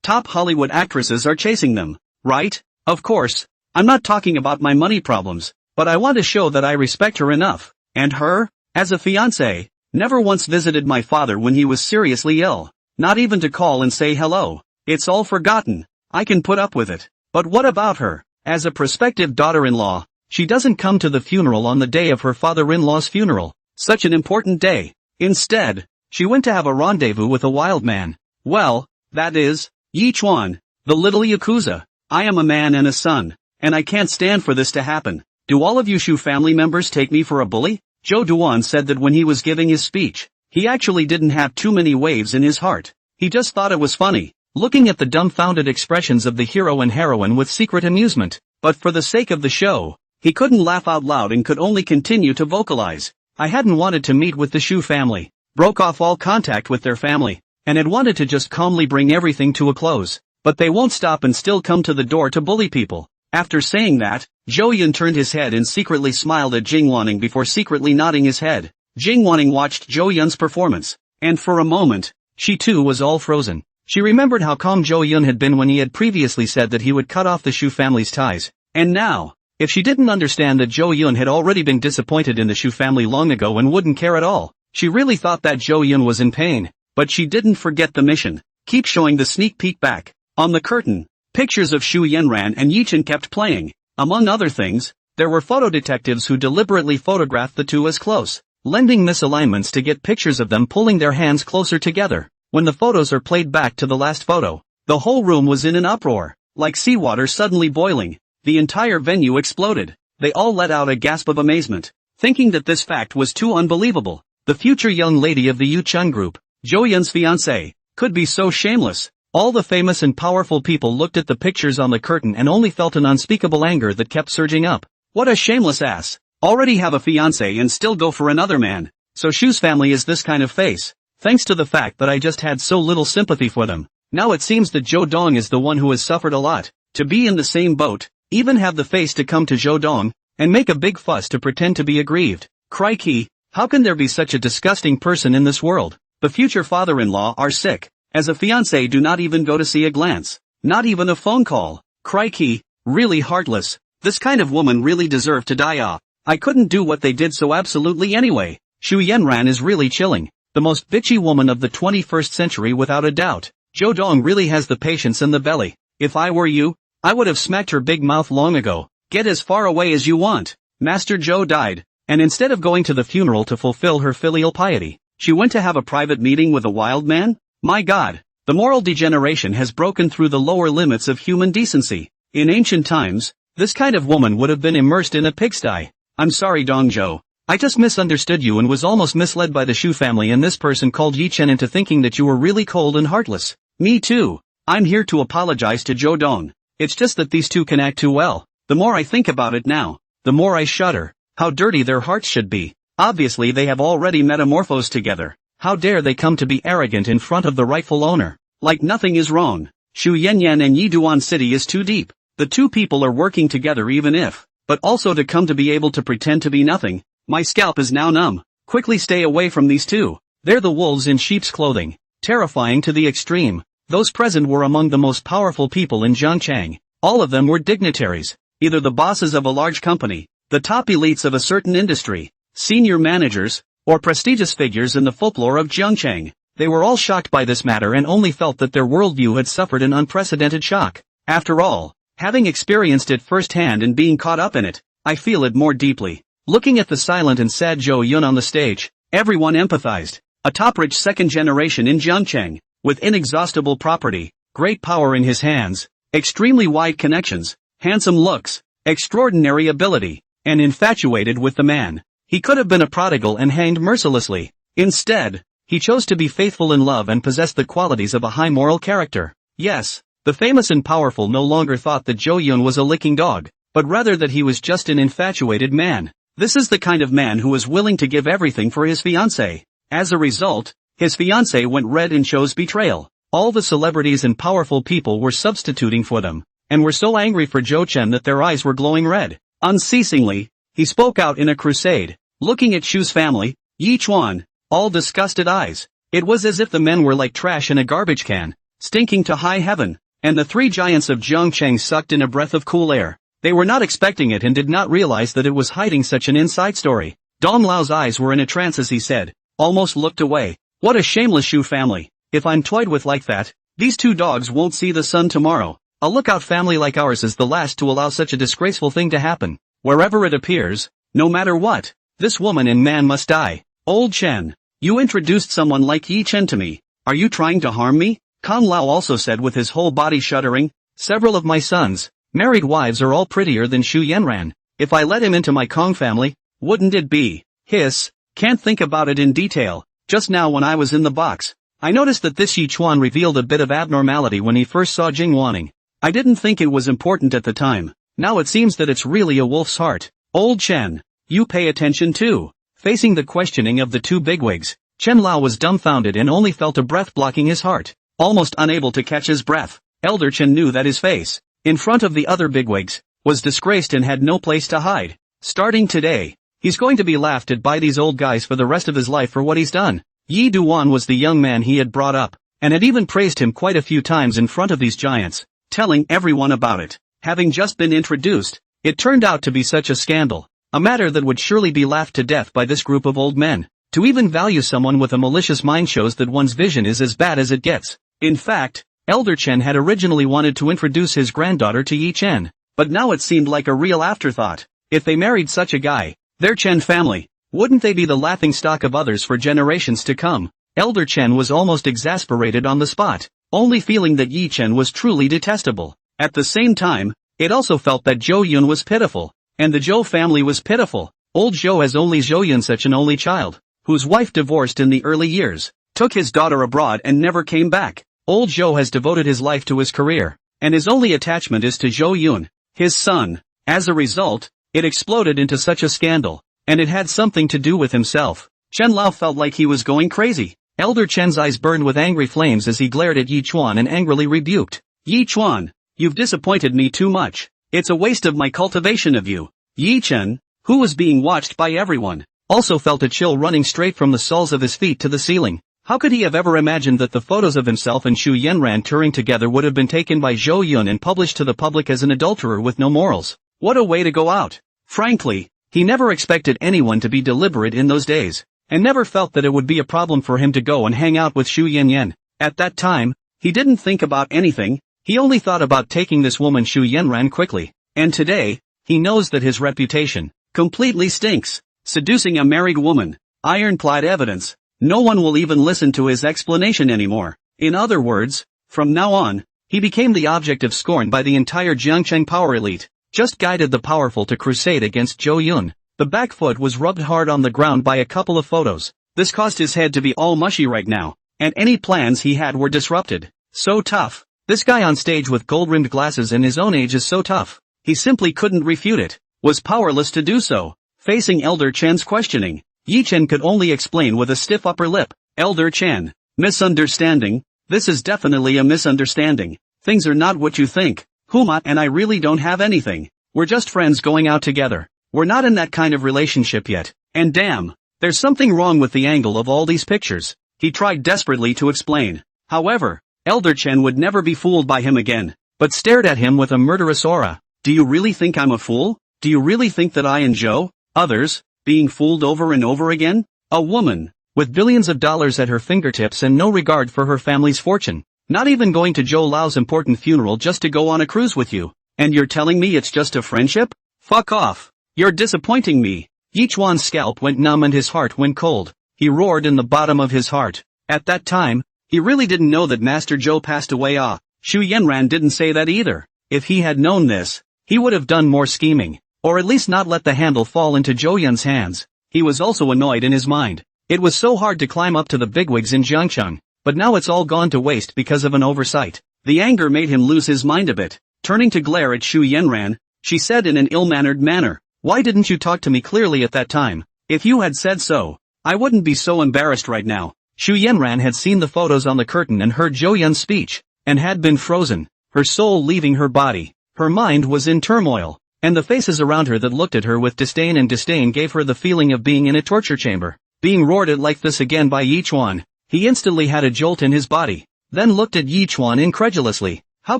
Top Hollywood actresses are chasing them, right? Of course, I'm not talking about my money problems, but I want to show that I respect her enough. And her, as a fiancée, never once visited my father when he was seriously ill. Not even to call and say hello. It's all forgotten. I can put up with it. But what about her? As a prospective daughter-in-law, she doesn't come to the funeral on the day of her father-in-law's funeral. Such an important day. Instead, she went to have a rendezvous with a wild man. Well, that is, Yi Chuan, the little Yakuza. I am a man and a son, and I can't stand for this to happen. Do all of you Xu family members take me for a bully? Zhou Duan said that when he was giving his speech, he actually didn't have too many waves in his heart. He just thought it was funny, looking at the dumbfounded expressions of the hero and heroine with secret amusement. But for the sake of the show, he couldn't laugh out loud and could only continue to vocalize. I hadn't wanted to meet with the Xu family, broke off all contact with their family, and had wanted to just calmly bring everything to a close. But they won't stop and still come to the door to bully people. After saying that, Zhou Yun turned his head and secretly smiled at Jing Wanning before secretly nodding his head. Jing Wanning watched Zhou Yun's performance, and for a moment, she too was all frozen. She remembered how calm Zhou Yun had been when he had previously said that he would cut off the Xu family's ties. And now, if she didn't understand that Zhou Yun had already been disappointed in the Xu family long ago and wouldn't care at all, she really thought that Zhou Yun was in pain. But she didn't forget the mission. Keep showing the sneak peek back. On the curtain, pictures of Xu Yanran and Yichen kept playing. Among other things, there were photo detectives who deliberately photographed the two as close, lending misalignments to get pictures of them pulling their hands closer together. When the photos are played back to the last photo, the whole room was in an uproar, like seawater suddenly boiling. The entire venue exploded. They all let out a gasp of amazement, thinking that this fact was too unbelievable. The future young lady of the Yuchen Group, Zhou Yun's fiancée, could be so shameless. All the famous and powerful people looked at the pictures on the curtain and only felt an unspeakable anger that kept surging up. What a shameless ass. Already have a fiancé and still go for another man. So Shu's family is this kind of face. Thanks to the fact that I just had so little sympathy for them. Now it seems that Zhou Dong is the one who has suffered a lot. To be in the same boat, even have the face to come to Zhou Dong, and make a big fuss to pretend to be aggrieved. Crikey, how can there be such a disgusting person in this world? The future father-in-law are sick. As a fiancé do not even go to see a glance. Not even a phone call. Crikey, really heartless. This kind of woman really deserved to die off. I couldn't do what they did so absolutely anyway. Xu Yanran is really chilling. The most bitchy woman of the 21st century without a doubt. Zhou Dong really has the patience and the belly. If I were you, I would have smacked her big mouth long ago. Get as far away as you want. Master Zhou died, and instead of going to the funeral to fulfill her filial piety, she went to have a private meeting with a wild man? My God, the moral degeneration has broken through the lower limits of human decency. In ancient times, this kind of woman would have been immersed in a pigsty. I'm sorry Dong Zhou. I just misunderstood you and was almost misled by the Xu family and this person called Yi Chen into thinking that you were really cold and heartless. Me too. I'm here to apologize to Zhou Dong. It's just that these two can act too well. The more I think about it now, the more I shudder. How dirty their hearts should be. Obviously they have already metamorphosed together. How dare they come to be arrogant in front of the rightful owner? Like nothing is wrong. Shu Yanyan and Yiduan City is too deep. The two people are working together even if, but also to come to be able to pretend to be nothing. My scalp is now numb. Quickly stay away from these two. They're the wolves in sheep's clothing. Terrifying to the extreme. Those present were among the most powerful people in Zhangchang. All of them were dignitaries. Either the bosses of a large company, the top elites of a certain industry, senior managers, or prestigious figures in the folklore of Zhangchang. They were all shocked by this matter and only felt that their worldview had suffered an unprecedented shock. After all, having experienced it firsthand and being caught up in it, I feel it more deeply. Looking at the silent and sad Zhou Yun on the stage, everyone empathized. A top-rich second generation in Zhangchang, with inexhaustible property, great power in his hands, extremely wide connections, handsome looks, extraordinary ability, and infatuated with the man. He could have been a prodigal and hanged mercilessly. Instead, he chose to be faithful in love and possess the qualities of a high moral character. Yes, the famous and powerful no longer thought that Zhou Yun was a licking dog, but rather that he was just an infatuated man. This is the kind of man who is willing to give everything for his fiancée. As a result, his fiancée went red and chose betrayal. All the celebrities and powerful people were substituting for them, and were so angry for Zhou Chen that their eyes were glowing red. Unceasingly, he spoke out in a crusade, looking at Shu's family, Yi Chuan, all disgusted eyes. It was as if the men were like trash in a garbage can, stinking to high heaven, and the three giants of Zhangcheng sucked in a breath of cool air. They were not expecting it and did not realize that it was hiding such an inside story. Dong Lao's eyes were in a trance as he said, almost looked away. What a shameless Shu family. If I'm toyed with like that, these two dogs won't see the sun tomorrow. A lookout family like ours is the last to allow such a disgraceful thing to happen. Wherever it appears, no matter what, this woman and man must die. Old Chen, you introduced someone like Yi Chen to me. Are you trying to harm me? Kong Lao also said with his whole body shuddering. Several of my sons, married wives are all prettier than Shu Yanran. If I let him into my Kong family, wouldn't it be? Hiss, can't think about it in detail. Just now when I was in the box, I noticed that this Yi Chuan revealed a bit of abnormality when he first saw Jing Wanning. I didn't think it was important at the time. Now it seems that it's really a wolf's heart. Old Chen, you pay attention too. Facing the questioning of the two bigwigs, Chen Lao was dumbfounded and only felt a breath blocking his heart. Almost unable to catch his breath, Elder Chen knew that his face, in front of the other bigwigs, was disgraced and had no place to hide. Starting today, he's going to be laughed at by these old guys for the rest of his life for what he's done. Yi Duan was the young man he had brought up, and had even praised him quite a few times in front of these giants, telling everyone about it. Having just been introduced, it turned out to be such a scandal, a matter that would surely be laughed to death by this group of old men. To even value someone with a malicious mind shows that one's vision is as bad as it gets. In fact, Elder Chen had originally wanted to introduce his granddaughter to Yi Chen, but now it seemed like a real afterthought. If they married such a guy, their Chen family, wouldn't they be the laughingstock of others for generations to come? Elder Chen was almost exasperated on the spot, only feeling that Yi Chen was truly detestable. At the same time, it also felt that Zhou Yun was pitiful, and the Zhou family was pitiful. Old Zhou has only Zhou Yun, such an only child, whose wife divorced in the early years, took his daughter abroad and never came back. Old Zhou has devoted his life to his career, and his only attachment is to Zhou Yun, his son. As a result, it exploded into such a scandal, and it had something to do with himself. Chen Lao felt like he was going crazy. Elder Chen's eyes burned with angry flames as he glared at Yi Chuan and angrily rebuked. Yi Chuan, you've disappointed me too much. It's a waste of my cultivation of you. Yi Chen, who was being watched by everyone, also felt a chill running straight from the soles of his feet to the ceiling. How could he have ever imagined that the photos of himself and Shu Yanran touring together would have been taken by Zhou Yun and published to the public as an adulterer with no morals? What a way to go out. Frankly, he never expected anyone to be deliberate in those days, and never felt that it would be a problem for him to go and hang out with Shu Yanyan. At that time, he didn't think about anything, he only thought about taking this woman Shu Yanran quickly. And today, he knows that his reputation completely stinks. Seducing a married woman, ironclad evidence. No one will even listen to his explanation anymore. In other words, from now on, he became the object of scorn by the entire Jiangcheng power elite, just guided the powerful to crusade against Zhou Yun. The back foot was rubbed hard on the ground by a couple of photos. This caused his head to be all mushy right now, and any plans he had were disrupted. So tough. This guy on stage with gold-rimmed glasses and his own age is so tough. He simply couldn't refute it, was powerless to do so. Facing Elder Chen's questioning, Yuchen could only explain with a stiff upper lip. Elder Chen, misunderstanding? This is definitely a misunderstanding. Things are not what you think. Huma and I really don't have anything. We're just friends going out together. We're not in that kind of relationship yet. And damn, there's something wrong with the angle of all these pictures. He tried desperately to explain. However, Elder Chen would never be fooled by him again, but stared at him with a murderous aura. Do you really think I'm a fool? Do you really think that I and Joe, others, being fooled over and over again? A woman, with billions of dollars at her fingertips and no regard for her family's fortune. Not even going to Joe Lau's important funeral just to go on a cruise with you. And you're telling me it's just a friendship? Fuck off. You're disappointing me. Yichuan's scalp went numb and his heart went cold. He roared in the bottom of his heart. At that time, he really didn't know that Master Joe passed away. Shu Yanran didn't say that either. If he had known this, he would have done more scheming, or at least not let the handle fall into Zhou Yun's hands. He was also annoyed in his mind. It was so hard to climb up to the bigwigs in Jiangcheng, but now it's all gone to waste because of an oversight. The anger made him lose his mind a bit. Turning to glare at Shu Yanran, she said in an ill-mannered manner, "Why didn't you talk to me clearly at that time? If you had said so, I wouldn't be so embarrassed right now." Shu Yanran had seen the photos on the curtain and heard Zhou Yun's speech, and had been frozen, her soul leaving her body. Her mind was in turmoil, and the faces around her that looked at her with disdain gave her the feeling of being in a torture chamber. Being roared at like this again by Yichuan, he instantly had a jolt in his body, then looked at Yichuan incredulously. How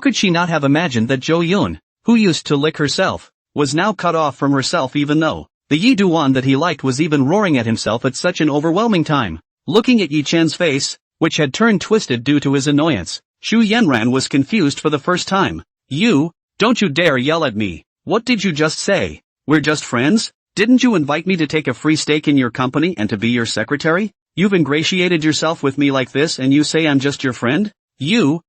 could she not have imagined that Zhou Yun, who used to lick herself, was now cut off from herself even though the Yi Duan that he liked was even roaring at himself at such an overwhelming time? Looking at Yi Chen's face, which had turned twisted due to his annoyance, Shu Yanran was confused for the first time. "You, don't you dare yell at me. What did you just say? We're just friends? Didn't you invite me to take a free stake in your company and to be your secretary? You've ingratiated yourself with me like this and you say I'm just your friend? You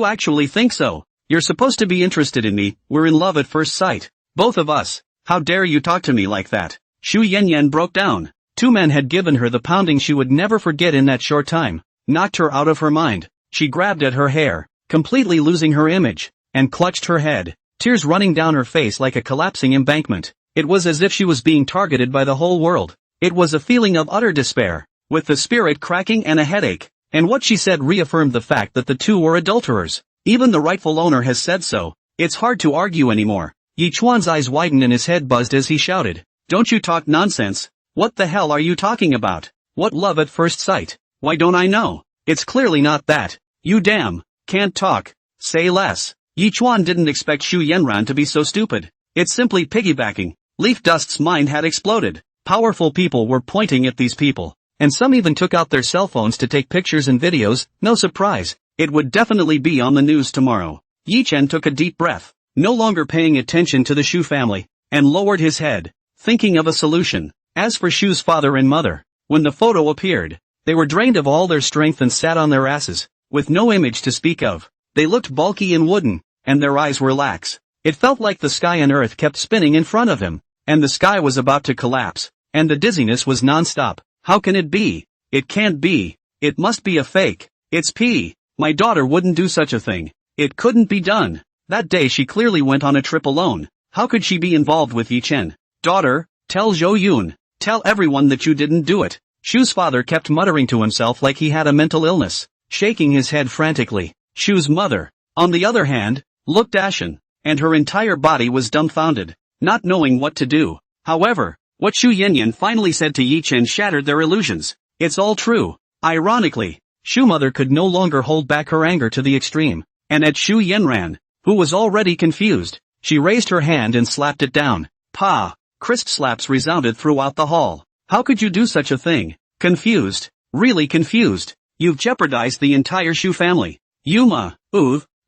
actually think so? You're supposed to be interested in me. We're in love at first sight. Both of us. How dare you talk to me like that?" Shu Yanyan broke down. Two men had given her the pounding she would never forget in that short time, knocked her out of her mind. She grabbed at her hair, completely losing her image, and clutched her head, tears running down her face like a collapsing embankment. It was as if she was being targeted by the whole world. It was a feeling of utter despair, with the spirit cracking and a headache. And what she said reaffirmed the fact that the two were adulterers. Even the rightful owner has said so. It's hard to argue anymore. Yichuan's eyes widened and his head buzzed as he shouted, "Don't you talk nonsense. What the hell are you talking about? What love at first sight? Why don't I know? It's clearly not that. You can't talk. Say less." Yichuan didn't expect Shu Yanran to be so stupid. It's simply piggybacking. Leaf Dust's mind had exploded. Powerful people were pointing at these people, and some even took out their cell phones to take pictures and videos. No surprise, it would definitely be on the news tomorrow. Yichen took a deep breath, no longer paying attention to the Shu family, and lowered his head, thinking of a solution. As for Shu's father and mother, when the photo appeared, they were drained of all their strength and sat on their asses, with no image to speak of. They looked bulky and wooden, and their eyes were lax. It felt like the sky and earth kept spinning in front of him, and the sky was about to collapse, and the dizziness was non-stop. How can it be? It can't be. It must be a fake. It's P. My daughter wouldn't do such a thing. It couldn't be done. That day she clearly went on a trip alone. How could she be involved with Yichen? "Daughter, tell Zhou Yun. Tell everyone that you didn't do it." Shu's father kept muttering to himself like he had a mental illness, shaking his head frantically. Shu's mother, on the other hand, looked ashen, and her entire body was dumbfounded, not knowing what to do. However, what Shu Yanyan finally said to Yichen shattered their illusions. It's all true. Ironically, Shu mother could no longer hold back her anger to the extreme, and at Shu Yanran, who was already confused, she raised her hand and slapped it down. Pa! Crisp slaps resounded throughout the hall. How could you do such a thing? Confused. Really confused. You've jeopardized the entire Shu family. Yuma,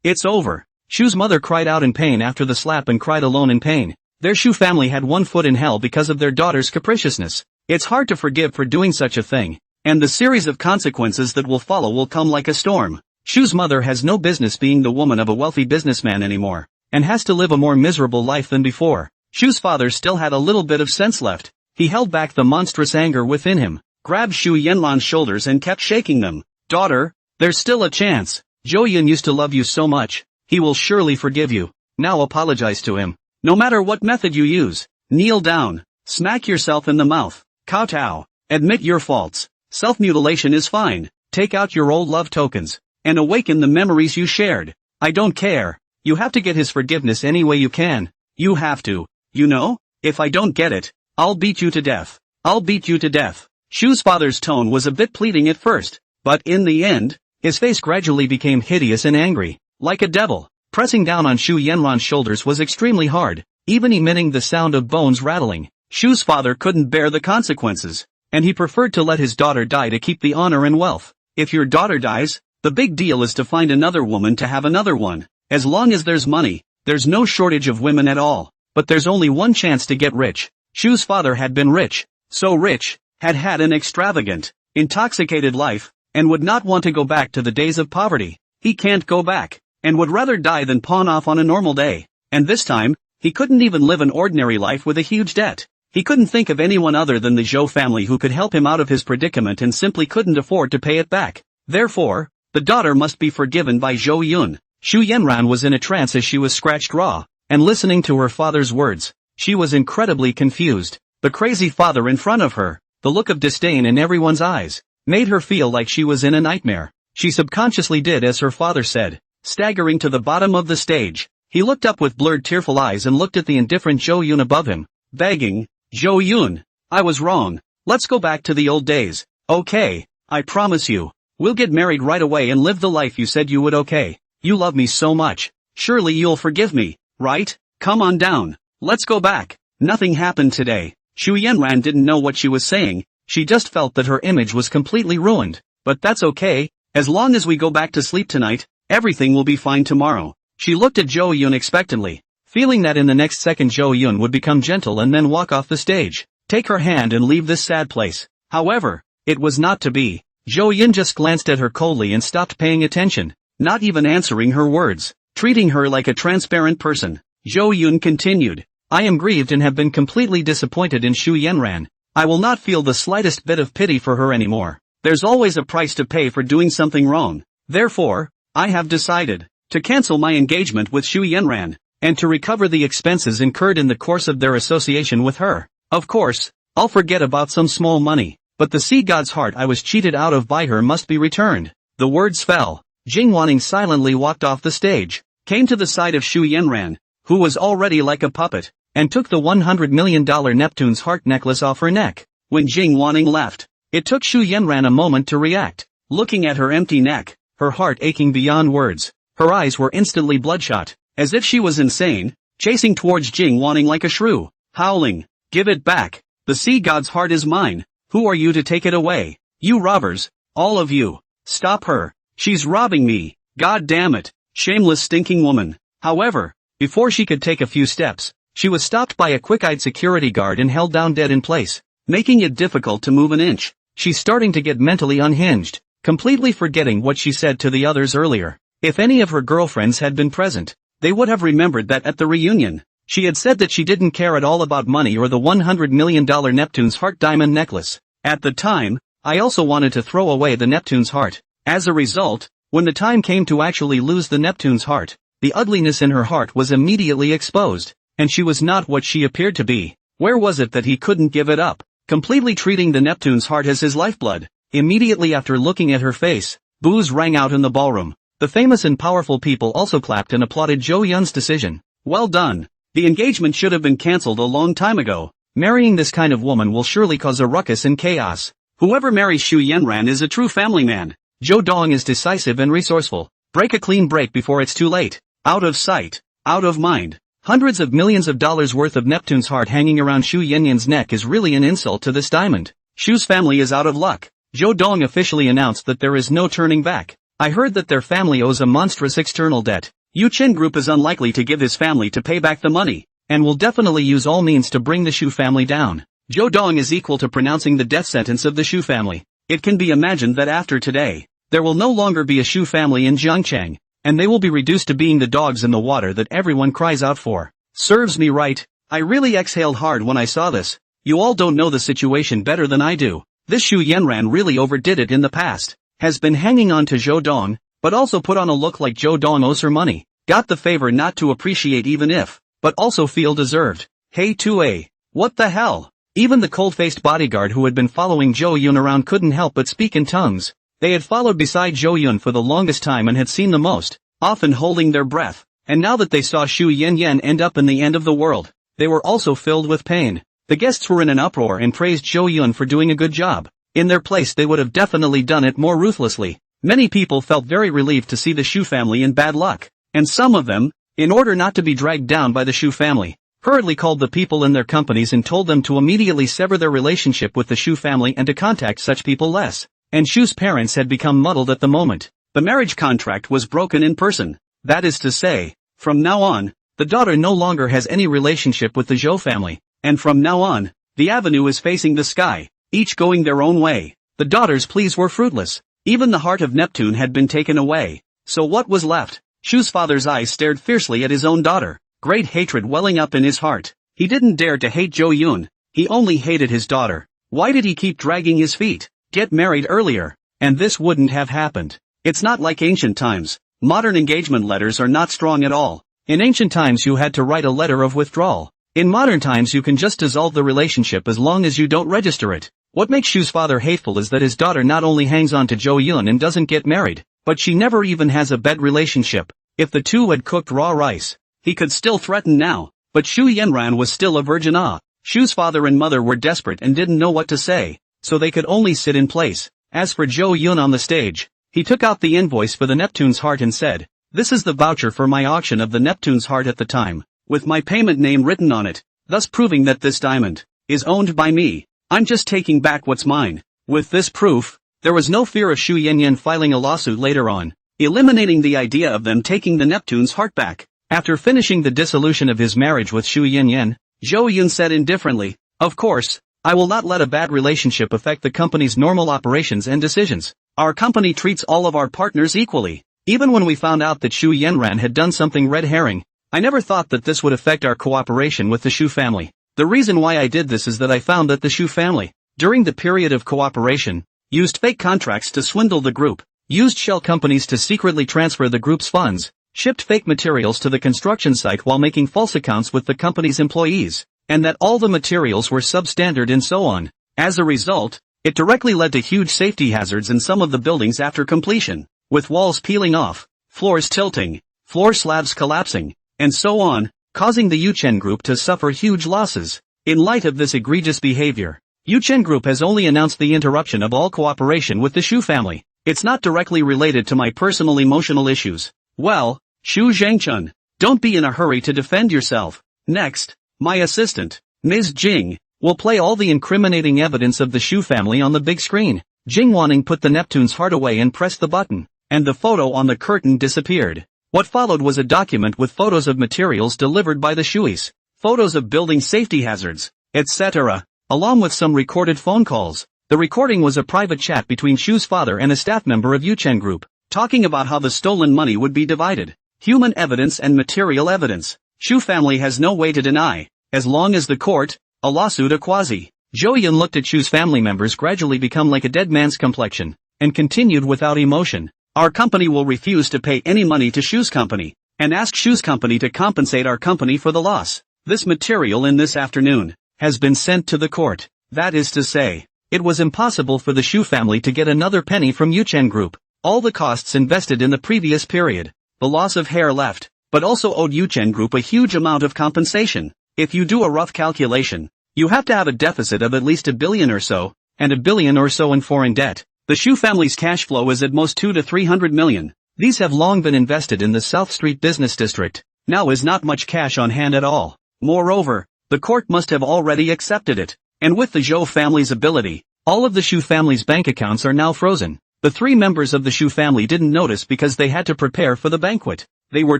it's over. Shu's mother cried out in pain after the slap and cried alone in pain. Their Shu family had one foot in hell because of their daughter's capriciousness. It's hard to forgive for doing such a thing, and the series of consequences that will follow will come like a storm. Shu's mother has no business being the woman of a wealthy businessman anymore, and has to live a more miserable life than before. Shu's father still had a little bit of sense left. He held back the monstrous anger within him, grabbed Shu Yanlan's shoulders and kept shaking them. "Daughter, there's still a chance. Zhou Yun used to love you so much, he will surely forgive you. Now apologize to him. No matter what method you use, kneel down, smack yourself in the mouth, kowtow, admit your faults. Self-mutilation is fine. Take out your old love tokens, and awaken the memories you shared. I don't care. You have to get his forgiveness any way you can. You have to. You know? If I don't get it, I'll beat you to death. I'll beat you to death. Shu's father's tone was a bit pleading at first, but in the end, his face gradually became hideous and angry, like a devil. Pressing down on Shu Yanran's shoulders was extremely hard, even emitting the sound of bones rattling. Shu's father couldn't bear the consequences, and he preferred to let his daughter die to keep the honor and wealth. If your daughter dies, the big deal is to find another woman to have another one. As long as there's money, there's no shortage of women at all. But there's only one chance to get rich. Shu's father had been rich, so rich, had had an extravagant, intoxicated life, and would not want to go back to the days of poverty. He can't go back, and would rather die than pawn off on a normal day. And this time, he couldn't even live an ordinary life with a huge debt. He couldn't think of anyone other than the Zhou family who could help him out of his predicament and simply couldn't afford to pay it back. Therefore, the daughter must be forgiven by Zhou Yun. Shu Yanran was in a trance as she was scratched raw, and listening to her father's words, she was incredibly confused. The crazy father in front of her, the look of disdain in everyone's eyes, made her feel like she was in a nightmare. She subconsciously did as her father said. Staggering to the bottom of the stage, he looked up with blurred tearful eyes and looked at the indifferent Zhou Yun above him, begging, Zhou Yun, I was wrong. Let's go back to the old days. Okay, I promise you. We'll get married right away and live the life you said you would. Okay. You love me so much. Surely you'll forgive me, right? Come on down. Let's go back. Nothing happened today. Shu Yanran didn't know what she was saying. She just felt that her image was completely ruined. But that's okay. As long as we go back to sleep tonight, everything will be fine tomorrow. She looked at Zhou Yun expectantly, feeling that in the next second Zhou Yun would become gentle and then walk off the stage, take her hand and leave this sad place. However, it was not to be. Zhou Yun just glanced at her coldly and stopped paying attention, not even answering her words, treating her like a transparent person. Zhou Yun continued, I am grieved and have been completely disappointed in Shu Yanran. I will not feel the slightest bit of pity for her anymore. There's always a price to pay for doing something wrong. Therefore, I have decided to cancel my engagement with Shu Yanran, and to recover the expenses incurred in the course of their association with her. Of course, I'll forget about some small money, but the sea god's heart I was cheated out of by her must be returned. The words fell. Jing Wanning silently walked off the stage, came to the side of Shu Yanran, who was already like a puppet, and took the $100 million Neptune's heart necklace off her neck. When Jing Wanning left, it took Shu Yanran a moment to react. Looking at her empty neck, her heart aching beyond words, her eyes were instantly bloodshot, as if she was insane, chasing towards Jing Wanning like a shrew, howling, give it back. The sea god's heart is mine. Who are you to take it away? You robbers, all of you. Stop her. She's robbing me. God damn it. Shameless stinking woman. However, before she could take a few steps, she was stopped by a quick-eyed security guard and held down dead in place, making it difficult to move an inch. She's starting to get mentally unhinged, completely forgetting what she said to the others earlier. If any of her girlfriends had been present, they would have remembered that at the reunion, she had said that she didn't care at all about money or the $100 million Neptune's heart diamond necklace. At the time, I also wanted to throw away the Neptune's heart. As a result, when the time came to actually lose the Neptune's heart, the ugliness in her heart was immediately exposed, and she was not what she appeared to be. Where was it that he couldn't give it up, completely treating the Neptune's heart as his lifeblood? Immediately after looking at her face, boos rang out in the ballroom. The famous and powerful people also clapped and applauded Zhou Yun's decision. Well done. The engagement should have been cancelled a long time ago. Marrying this kind of woman will surely cause a ruckus and chaos. Whoever marries Shu Yanran is a true family man. Zhou Dong is decisive and resourceful. Break a clean break before it's too late. Out of sight, out of mind. Hundreds of millions of dollars worth of Neptune's heart hanging around Shu Yanyan's neck is really an insult to this diamond. Shu's family is out of luck. Zhou Dong officially announced that there is no turning back. I heard that their family owes a monstrous external debt. Yuchen Group is unlikely to give his family to pay back the money, and will definitely use all means to bring the Shu family down. Zhou Dong is equal to pronouncing the death sentence of the Shu family. It can be imagined that after today, there will no longer be a Shu family in Jiangchang, and they will be reduced to being the dogs in the water that everyone cries out for. Serves me right. I really exhaled hard when I saw this. You all don't know the situation better than I do. This Shu Yanran really overdid it in the past. Has been hanging on to Zhou Dong, but also put on a look like Joe Don owes her money, got the favor not to appreciate even if, but also feel deserved. Hey 2A. What the hell? Even the cold-faced bodyguard who had been following Jo Yun around couldn't help but speak in tongues. They had followed beside Jo Yun for the longest time and had seen the most, often holding their breath, and now that they saw Shu Yen end up in the end of the world, they were also filled with pain. The guests were in an uproar and praised Jo Yun for doing a good job. In their place they would have definitely done it more ruthlessly. Many people felt very relieved to see the Shu family in bad luck, and some of them, in order not to be dragged down by the Shu family, hurriedly called the people in their companies and told them to immediately sever their relationship with the Shu family and to contact such people less. And Shu's parents had become muddled at the moment. The marriage contract was broken in person. That is to say, from now on, the daughter no longer has any relationship with the Zhou family, and from now on, the avenue is facing the sky, each going their own way. The daughter's pleas were fruitless. Even the heart of Neptune had been taken away. So what was left? Shu's father's eyes stared fiercely at his own daughter, great hatred welling up in his heart. He didn't dare to hate Jo Yun, he only hated his daughter. Why did he keep dragging his feet? Get married earlier, and this wouldn't have happened. It's not like ancient times. Modern engagement letters are not strong at all. In ancient times you had to write a letter of withdrawal. In modern times you can just dissolve the relationship as long as you don't register it. What makes Shu's father hateful is that his daughter not only hangs on to Jo Yun and doesn't get married, but she never even has a bed relationship. If the two had cooked raw rice, he could still threaten now, but Shu Yenran was still a virgin. Shu's father and mother were desperate and didn't know what to say, so they could only sit in place. As for Jo Yun on the stage, he took out the invoice for the Neptune's heart and said, "This is the voucher for my auction of the Neptune's heart at the time, with my payment name written on it, thus proving that this diamond is owned by me. I'm just taking back what's mine." With this proof, there was no fear of Shu Yenyan filing a lawsuit later on, eliminating the idea of them taking the Neptune's heart back. After finishing the dissolution of his marriage with Shu Yenyan, Jo Yun said indifferently, "Of course, I will not let a bad relationship affect the company's normal operations and decisions. Our company treats all of our partners equally. Even when we found out that Shu Yenran had done something red herring, I never thought that this would affect our cooperation with the Shu family. The reason why I did this is that I found that the Shu family, during the period of cooperation, used fake contracts to swindle the group, used shell companies to secretly transfer the group's funds, shipped fake materials to the construction site while making false accounts with the company's employees, and that all the materials were substandard and so on. As a result, it directly led to huge safety hazards in some of the buildings after completion, with walls peeling off, floors tilting, floor slabs collapsing, and so on, causing the Yuchen Group to suffer huge losses. In light of this egregious behavior, Yuchen Group has only announced the interruption of all cooperation with the Shu family. It's not directly related to my personal emotional issues. Well, Shu Zhangchun, don't be in a hurry to defend yourself. Next, my assistant, Ms. Jing, will play all the incriminating evidence of the Shu family on the big screen. Jing Wanning put the Neptune's heart away and pressed the button, and the photo on the curtain disappeared. What followed was a document with photos of materials delivered by the Shuis, photos of building safety hazards, etc., along with some recorded phone calls. The recording was a private chat between Shu's father and a staff member of Yuchen Group, talking about how the stolen money would be divided. Human evidence and material evidence. Shu family has no way to deny, as long as the court, a lawsuit a quasi. Jo Yun looked at Shu's family members gradually become like a dead man's complexion, and continued without emotion. Our company will refuse to pay any money to Shu's company, and ask Shu's company to compensate our company for the loss. This material in this afternoon has been sent to the court. That is to say, it was impossible for the Shu family to get another penny from Yuchen Group. All the costs invested in the previous period, the loss of hair left, but also owed Yuchen Group a huge amount of compensation. If you do a rough calculation, you have to have a deficit of at least $1 billion or so, and $1 billion or so in foreign debt. The Shu family's cash flow is at most 2 to 300 million. These have long been invested in the South Street business district. Now is not much cash on hand at all. Moreover, the court must have already accepted it. And with the Zhou family's ability, all of the Shu family's bank accounts are now frozen. The 3 members of the Shu family didn't notice because they had to prepare for the banquet. They were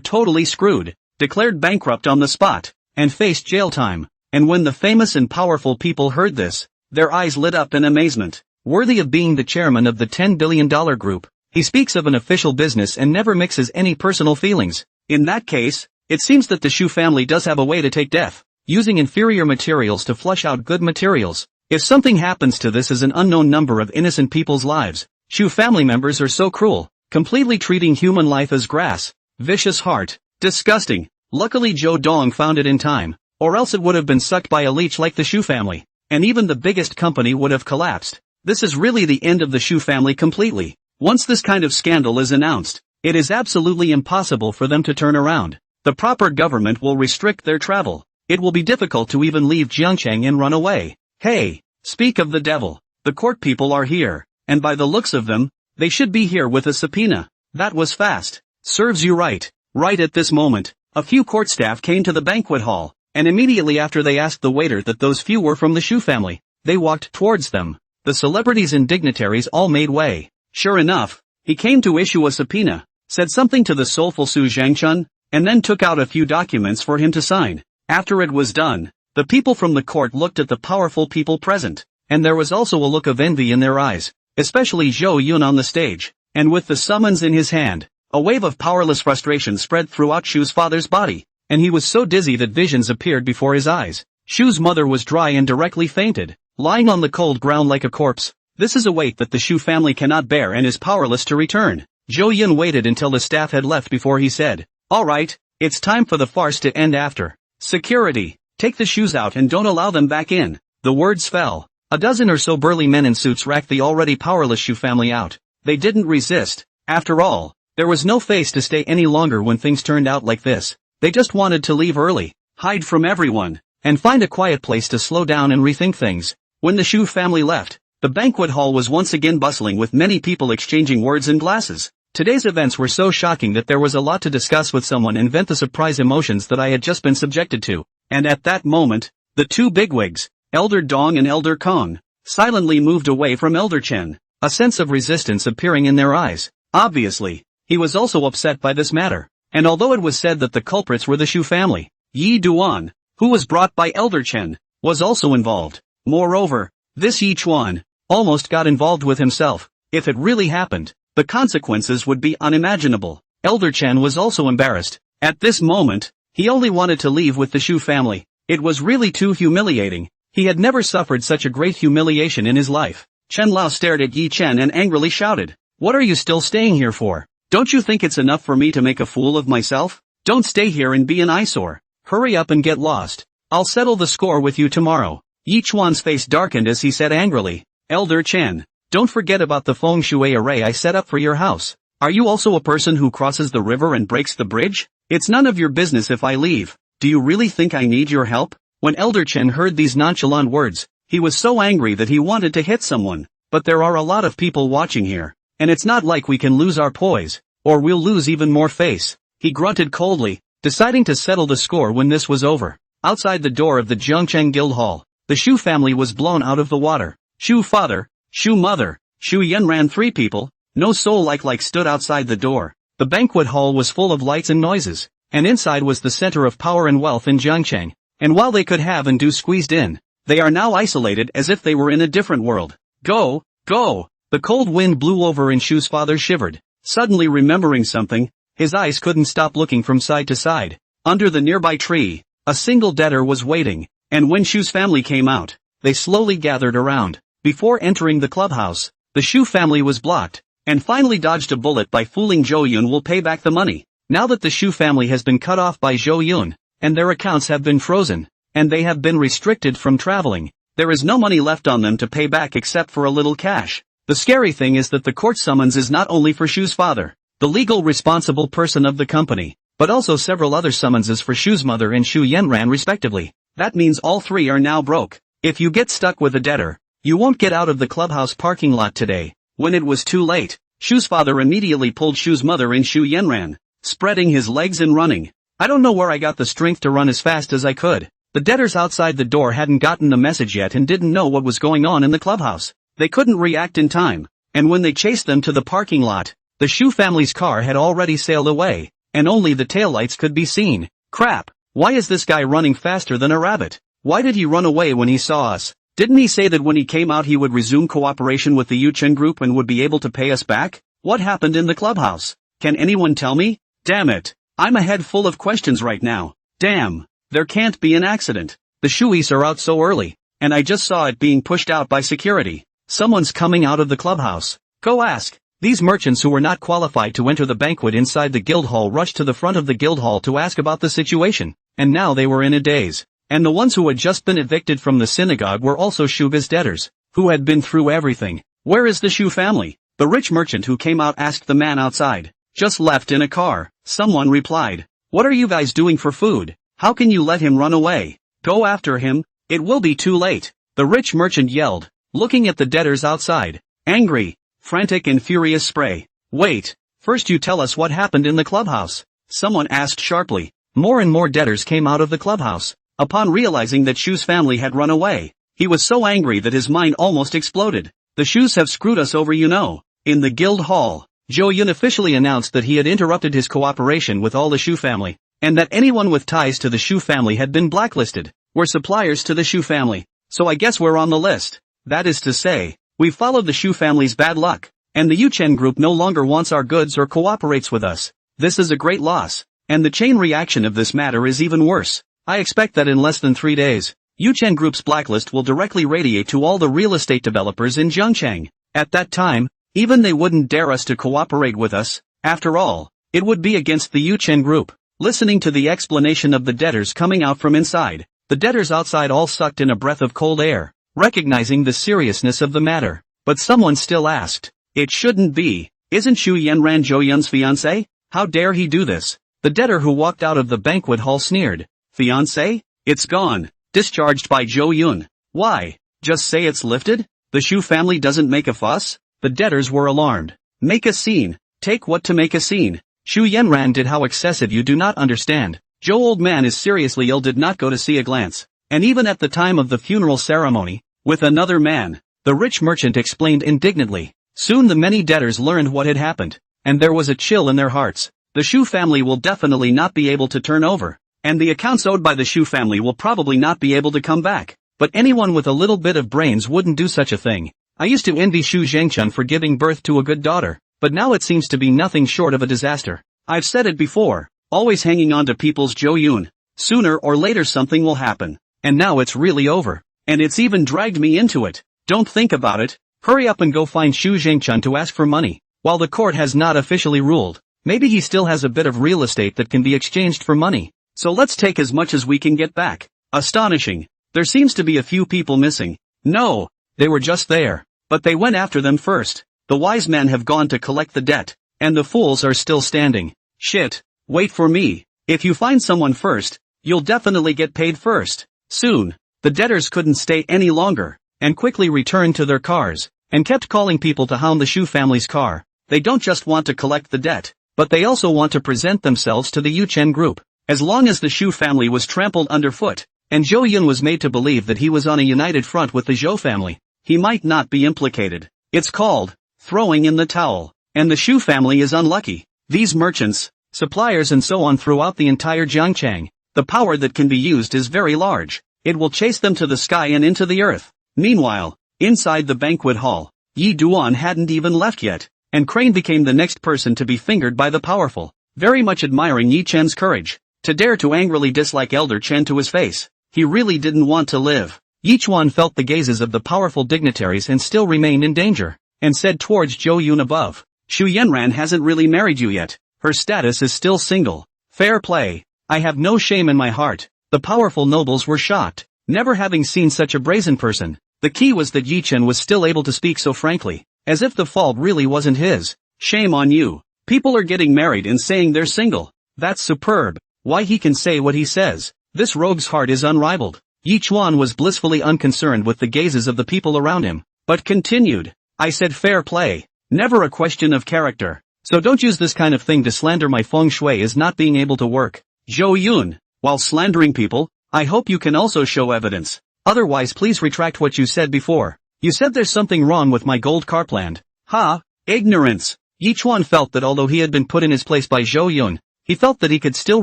totally screwed, declared bankrupt on the spot, and faced jail time. And when the famous and powerful people heard this, their eyes lit up in amazement. Worthy of being the chairman of the $10 billion group, he speaks of an official business and never mixes any personal feelings. In that case, it seems that the Shu family does have a way to take death, using inferior materials to flush out good materials. If something happens to this as an unknown number of innocent people's lives, Shu family members are so cruel, completely treating human life as grass. Vicious heart. Disgusting. Luckily Joe Dong found it in time, or else it would have been sucked by a leech like the Shu family, and even the biggest company would have collapsed. This is really the end of the Shu family completely. Once this kind of scandal is announced, it is absolutely impossible for them to turn around. The proper government will restrict their travel. It will be difficult to even leave Jiangcheng and run away. Hey, speak of the devil. The court people are here, and by the looks of them, they should be here with a subpoena. That was fast. Serves you right. Right at this moment, a few court staff came to the banquet hall, and immediately after they asked the waiter that those few were from the Shu family, they walked towards them. The celebrities and dignitaries all made way. Sure enough, he came to issue a subpoena, said something to the soulful Su Zhangchun, and then took out a few documents for him to sign. After it was done, the people from the court looked at the powerful people present, and there was also a look of envy in their eyes, especially Zhou Yun on the stage, and with the summons in his hand, a wave of powerless frustration spread throughout Shu's father's body, and he was so dizzy that visions appeared before his eyes. Shu's mother was dry and directly fainted, lying on the cold ground like a corpse. This is a weight that the Shu family cannot bear and is powerless to return. Zhou Yun waited until the staff had left before he said, "Alright, it's time for the farce to end after. Security, take the Shus out and don't allow them back in." The words fell. A dozen or so burly men in suits racked the already powerless Shu family out. They didn't resist. After all, there was no face to stay any longer when things turned out like this. They just wanted to leave early, hide from everyone, and find a quiet place to slow down and rethink things. When the Shu family left, the banquet hall was once again bustling with many people exchanging words and glasses. Today's events were so shocking that there was a lot to discuss with someone and vent the surprise emotions that I had just been subjected to. And at that moment, the two bigwigs, Elder Dong and Elder Kong, silently moved away from Elder Chen, a sense of resistance appearing in their eyes. Obviously, he was also upset by this matter. And although it was said that the culprits were the Shu family, Yi Duan, who was brought by Elder Chen, was also involved. Moreover, this Yi Chuan almost got involved with himself. If it really happened, the consequences would be unimaginable. Elder Chen was also embarrassed. At this moment, he only wanted to leave with the Shu family. It was really too humiliating. He had never suffered such a great humiliation in his life. Chen Lao stared at Yi Chen and angrily shouted, "What are you still staying here for? Don't you think it's enough for me to make a fool of myself? Don't stay here and be an eyesore. Hurry up and get lost. I'll settle the score with you tomorrow." Yi Chuan's face darkened as he said angrily, "Elder Chen, don't forget about the feng shui array I set up for your house. Are you also a person who crosses the river and breaks the bridge? It's none of your business if I leave. Do you really think I need your help?" When Elder Chen heard these nonchalant words, he was so angry that he wanted to hit someone. But there are a lot of people watching here, and it's not like we can lose our poise, or we'll lose even more face. He grunted coldly, deciding to settle the score when this was over. Outside the door of the Jiangcheng Guild Hall, the Shu family was blown out of the water. Shu father, Shu mother, Shu Yanran, three people, no soul like stood outside the door. The banquet hall was full of lights and noises, and inside was the center of power and wealth in Jiangcheng. And while they could have and do squeezed in, they are now isolated as if they were in a different world. Go, go! The cold wind blew over and Shu's father shivered. Suddenly remembering something, his eyes couldn't stop looking from side to side. Under the nearby tree, a single debtor was waiting, and when Shu's family came out, they slowly gathered around. Before entering the clubhouse, the Shu family was blocked, and finally dodged a bullet by fooling Zhou Yun will pay back the money. Now that the Shu family has been cut off by Zhou Yun, and their accounts have been frozen, and they have been restricted from traveling, there is no money left on them to pay back except for a little cash. The scary thing is that the court summons is not only for Shu's father, the legal responsible person of the company, but also several other summonses for Shu's mother and Shu Yanran respectively. That means all three are now broke. If you get stuck with a debtor, you won't get out of the clubhouse parking lot today. When it was too late, Shu's father immediately pulled Shu's mother and Shu Yanran, spreading his legs and running. I don't know where I got the strength to run as fast as I could. The debtors outside the door hadn't gotten the message yet and didn't know what was going on in the clubhouse. They couldn't react in time, and when they chased them to the parking lot, the Shu family's car had already sailed away, and only the taillights could be seen. Crap! Why is this guy running faster than a rabbit? Why did he run away when he saw us? Didn't he say that when he came out he would resume cooperation with the Yuchen Group and would be able to pay us back? What happened in the clubhouse? Can anyone tell me? Damn it! I'm a head full of questions right now. Damn! There can't be an accident. The Shuis are out so early, and I just saw it being pushed out by security. Someone's coming out of the clubhouse. Go ask. These merchants who were not qualified to enter the banquet inside the guild hall rushed to the front of the guild hall to ask about the situation, and now they were in a daze. And the ones who had just been evicted from the synagogue were also Shu's debtors, who had been through everything. "Where is the Shu family?" the rich merchant who came out asked the man outside. "Just left in a car," someone replied. "What are you guys doing for food? How can you let him run away? Go after him, it will be too late," the rich merchant yelled, looking at the debtors outside. Angry, frantic and furious spray. "Wait, first you tell us what happened in the clubhouse," someone asked sharply. More and more debtors came out of the clubhouse. Upon realizing that Shu's family had run away, he was so angry that his mind almost exploded. "The Shus have screwed us over, you know." In the guild hall, Yuchen officially announced that he had interrupted his cooperation with all the Shu family, and that anyone with ties to the Shu family had been blacklisted. "We're suppliers to the Shu family, so I guess we're on the list. That is to say, we followed the Shu family's bad luck, and the Yuchen Group no longer wants our goods or cooperates with us. This is a great loss, and the chain reaction of this matter is even worse. I expect that in less than 3 days, Yuchen Group's blacklist will directly radiate to all the real estate developers in Zhangchang. At that time, even they wouldn't dare us to cooperate with us. After all, it would be against the Yuchen Group." Listening to the explanation of the debtors coming out from inside, the debtors outside all sucked in a breath of cold air, recognizing the seriousness of the matter. But someone still asked, "It shouldn't be. Isn't Shu Yanran Zhou Yun's fiancé? How dare he do this?" The debtor who walked out of the banquet hall sneered. "Fiancé? It's gone. Discharged by Zhou Yun. Why? Just say it's lifted? The Shu family doesn't make a fuss?" The debtors were alarmed. "Make a scene. Take what to make a scene? Shu Yanran did how excessive you do not understand. Zhou old man is seriously ill, did not go to see a glance. And even at the time of the funeral ceremony, with another man," the rich merchant explained indignantly. Soon the many debtors learned what had happened, and there was a chill in their hearts. The Shu family will definitely not be able to turn over, and the accounts owed by the Shu family will probably not be able to come back. But anyone with a little bit of brains wouldn't do such a thing. I used to envy Shu Zhengchun for giving birth to a good daughter, but now it seems to be nothing short of a disaster. I've said it before, always hanging on to people's Zhou Yun. Sooner or later something will happen, and now it's really over. And it's even dragged me into it. Don't think about it, hurry up and go find Shu Zhengchun to ask for money. While the court has not officially ruled, maybe he still has a bit of real estate that can be exchanged for money. So let's take as much as we can get back. Astonishing. There seems to be a few people missing. No, they were just there, but they went after them first. The wise men have gone to collect the debt, and the fools are still standing. Shit, wait for me. If you find someone first, you'll definitely get paid first. Soon, the debtors couldn't stay any longer, and quickly returned to their cars, and kept calling people to hound the Shu family's car. They don't just want to collect the debt, but they also want to present themselves to the Yuchen Group. As long as the Shu family was trampled underfoot, and Zhou Yun was made to believe that he was on a united front with the Zhou family, he might not be implicated. It's called throwing in the towel, and the Shu family is unlucky. These merchants, suppliers and so on throughout the entire Zhangchang, the power that can be used is very large. It will chase them to the sky and into the earth. Meanwhile, inside the banquet hall, Yi Duan hadn't even left yet, and Crane became the next person to be fingered by the powerful, very much admiring Yi Chen's courage. To dare to angrily dislike Elder Chen to his face, he really didn't want to live. Yi Chuan felt the gazes of the powerful dignitaries and still remained in danger, and said towards Zhou Yun above, "Shu Yanran hasn't really married you yet. Her status is still single. Fair play. I have no shame in my heart." The powerful nobles were shocked, never having seen such a brazen person. The key was that Yi Chen was still able to speak so frankly, as if the fault really wasn't his. "Shame on you. People are getting married and saying they're single. That's superb. Why he can say what he says. This rogue's heart is unrivaled." Yi Chuan was blissfully unconcerned with the gazes of the people around him, but continued, "I said fair play, never a question of character. So don't use this kind of thing to slander my feng shui as not being able to work. Zhou Yun, while slandering people, I hope you can also show evidence. Otherwise please retract what you said before. You said there's something wrong with my gold carp land." "Ha, ignorance." Yi Chuan felt that although he had been put in his place by Zhou Yun, he felt that he could still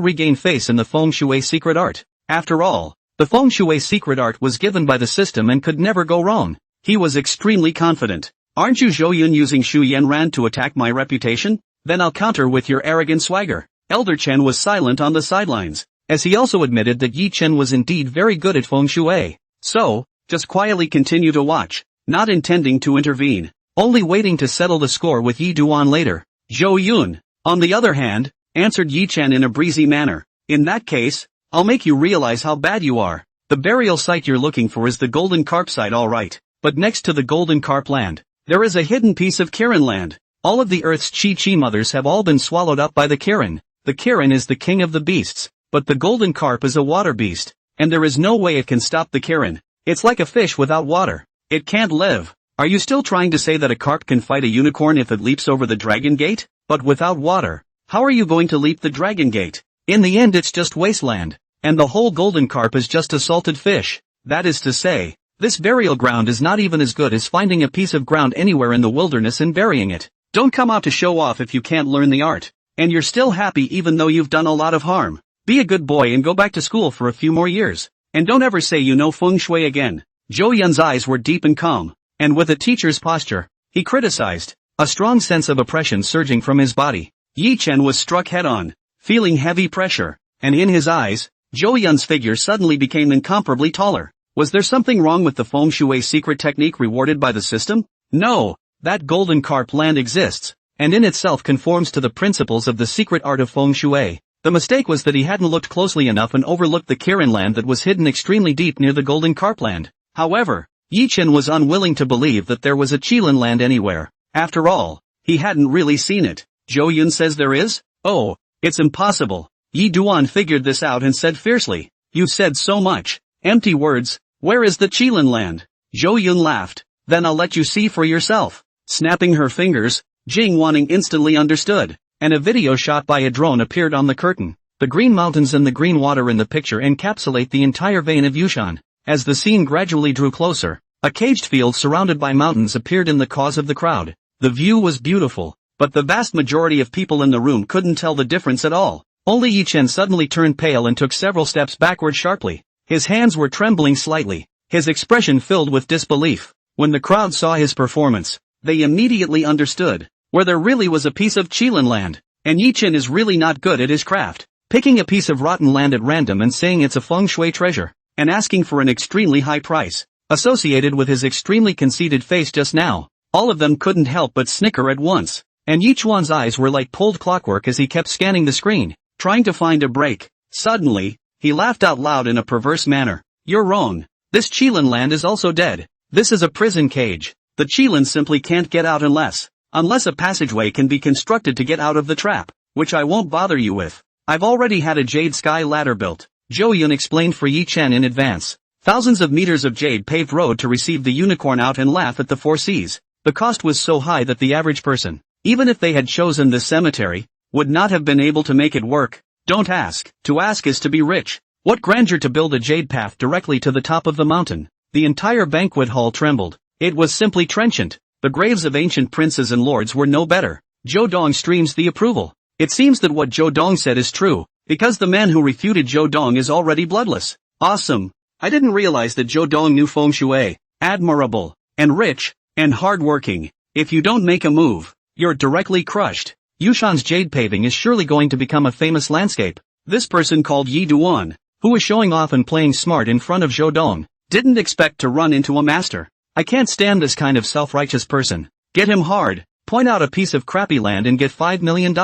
regain face in the feng shui secret art. After all, the feng shui secret art was given by the system and could never go wrong. He was extremely confident. "Aren't you Zhou Yun using Shu Yanran to attack my reputation? Then I'll counter with your arrogant swagger." Elder Chen was silent on the sidelines, as he also admitted that Yi Chen was indeed very good at feng shui. So, just quietly continue to watch, not intending to intervene. only waiting to settle the score with Yi Duan later. Zhou Yun, on the other hand, answered Yi Chen in a breezy manner. In that case, I'll make you realize how bad you are. The burial site you're looking for is the Golden Carp site, alright. But next to the Golden Carp land, there is a hidden piece of Kirin land. All of the Earth's Chi mothers have all been swallowed up by the Kirin. The Kirin is the king of the beasts, but the Golden Carp is a water beast, and there is no way it can stop the Kirin. It's like a fish without water. It can't live. Are you still trying to say that a carp can fight a unicorn if it leaps over the Dragon Gate? But without water, how are you going to leap the Dragon Gate? In the end it's just wasteland, and the whole Golden Carp is just a salted fish. That is to say, this burial ground is not even as good as finding a piece of ground anywhere in the wilderness and burying it. Don't come out to show off if you can't learn the art. And you're still happy even though you've done a lot of harm. Be a good boy and go back to school for a few more years. And don't ever say you know feng shui again. Zhou Yun's eyes were deep and calm, and with a teacher's posture, he criticized. A strong sense of oppression surging from his body. Yi Chen was struck head-on, feeling heavy pressure, and in his eyes, Zhou Yun's figure suddenly became incomparably taller. Was there something wrong with the feng shui secret technique rewarded by the system? No, that Golden Carp land exists, and in itself conforms to the principles of the secret art of feng shui. The mistake was that he hadn't looked closely enough and overlooked the Kirin land that was hidden extremely deep near the Golden Carp land. However, Yi Chen was unwilling to believe that there was a Qilin land anywhere. After all, he hadn't really seen it. Zhou Yun says there is? Oh, it's impossible. Yi Duan figured this out and said fiercely, "You've said so much. Empty words. Where is the Qilin land?" Zhou Yun laughed. "Then I'll let you see for yourself." Snapping her fingers, Jing Wanning instantly understood, and a video shot by a drone appeared on the curtain. The green mountains and the green water in the picture encapsulate the entire vein of Yushan. As the scene gradually drew closer, a caged field surrounded by mountains appeared in the cause of the crowd. The view was beautiful, but the vast majority of people in the room couldn't tell the difference at all. Only Yi Chen suddenly turned pale and took several steps backward sharply. His hands were trembling slightly, his expression filled with disbelief. When the crowd saw his performance, they immediately understood, where there really was a piece of Qilin land, and Yi Chen is really not good at his craft. Picking a piece of rotten land at random and saying it's a feng shui treasure, and asking for an extremely high price, associated with his extremely conceited face just now. All of them couldn't help but snicker at once, and Yi Chuan's eyes were like pulled clockwork as he kept scanning the screen, trying to find a break. Suddenly, he laughed out loud in a perverse manner. "You're wrong. This Qilin land is also dead. This is a prison cage. The Qilin simply can't get out unless a passageway can be constructed to get out of the trap, which I won't bother you with. I've already had a jade sky ladder built." Zhou Yun explained for Yi Chen in advance. Thousands of meters of jade paved road to receive the unicorn out and laugh at the four seas. The cost was so high that the average person, even if they had chosen this cemetery, would not have been able to make it work. Don't ask. To ask is to be rich. What grandeur to build a jade path directly to the top of the mountain. The entire banquet hall trembled. It was simply trenchant. The graves of ancient princes and lords were no better. Zhou Dong streams the approval. It seems that what Zhou Dong said is true, because the man who refuted Zhou Dong is already bloodless. Awesome. I didn't realize that Zhou Dong knew feng shui. Admirable. And rich. And hard-working. If you don't make a move, you're directly crushed. Yushan's jade paving is surely going to become a famous landscape. This person called Yi Duan, who was showing off and playing smart in front of Zhou Dong, didn't expect to run into a master. I can't stand this kind of self-righteous person. Get him hard. Point out a piece of crappy land and get $5 million.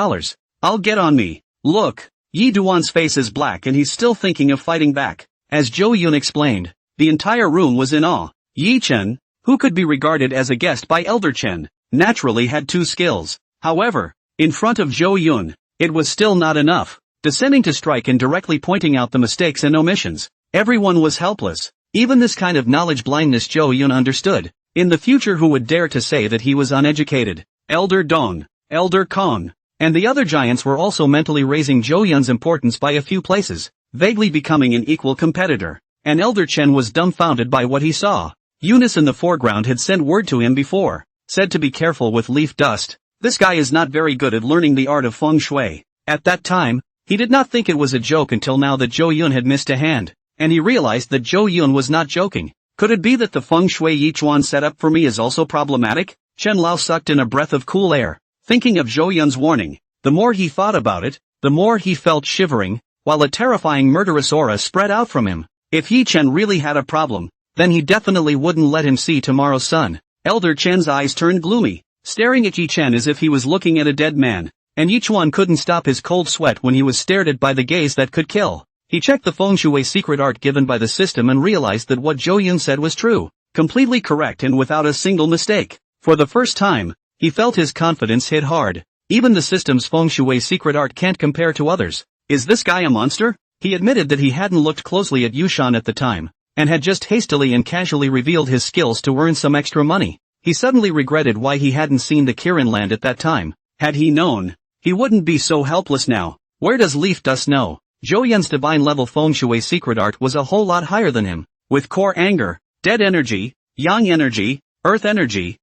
I'll get on me. Look. Yi Duan's face is black and he's still thinking of fighting back. As Zhou Yun explained, the entire room was in awe. Yi Chen, who could be regarded as a guest by Elder Chen, naturally had two skills. However, in front of Zhou Yun, it was still not enough. Descending to strike and directly pointing out the mistakes and omissions. Everyone was helpless. Even this kind of knowledge blindness Zhou Yun understood. In the future, who would dare to say that he was uneducated? Elder Dong, Elder Kong, and the other giants were also mentally raising Zhou Yun's importance by a few places, vaguely becoming an equal competitor. And Elder Chen was dumbfounded by what he saw. Eunice in the foreground had sent word to him before, said to be careful with leaf dust. This guy is not very good at learning the art of feng shui. At that time, he did not think it was a joke until now that Zhou Yun had missed a hand, and he realized that Zhou Yun was not joking. Could it be that the feng shui Yi Chuan set up for me is also problematic? Chen Lao sucked in a breath of cool air, thinking of Zhou Yun's warning. The more he thought about it, the more he felt shivering, while a terrifying murderous aura spread out from him. If Yi Chen really had a problem, then he definitely wouldn't let him see tomorrow's sun. Elder Chen's eyes turned gloomy, staring at Yi Chen as if he was looking at a dead man. And Yichuan couldn't stop his cold sweat when he was stared at by the gaze that could kill. He checked the feng shui secret art given by the system and realized that what Zhou Yun said was true, completely correct and without a single mistake. For the first time, he felt his confidence hit hard. Even the system's feng shui secret art can't compare to others. Is this guy a monster? He admitted that he hadn't looked closely at Yushan at the time, and had just hastily and casually revealed his skills to earn some extra money. He suddenly regretted why he hadn't seen the Kirin land at that time. Had he known, he wouldn't be so helpless now. Where does Leaf Dust know? Zhou Yun's divine level feng shui secret art was a whole lot higher than him. With core anger, dead energy, yang energy, earth energy,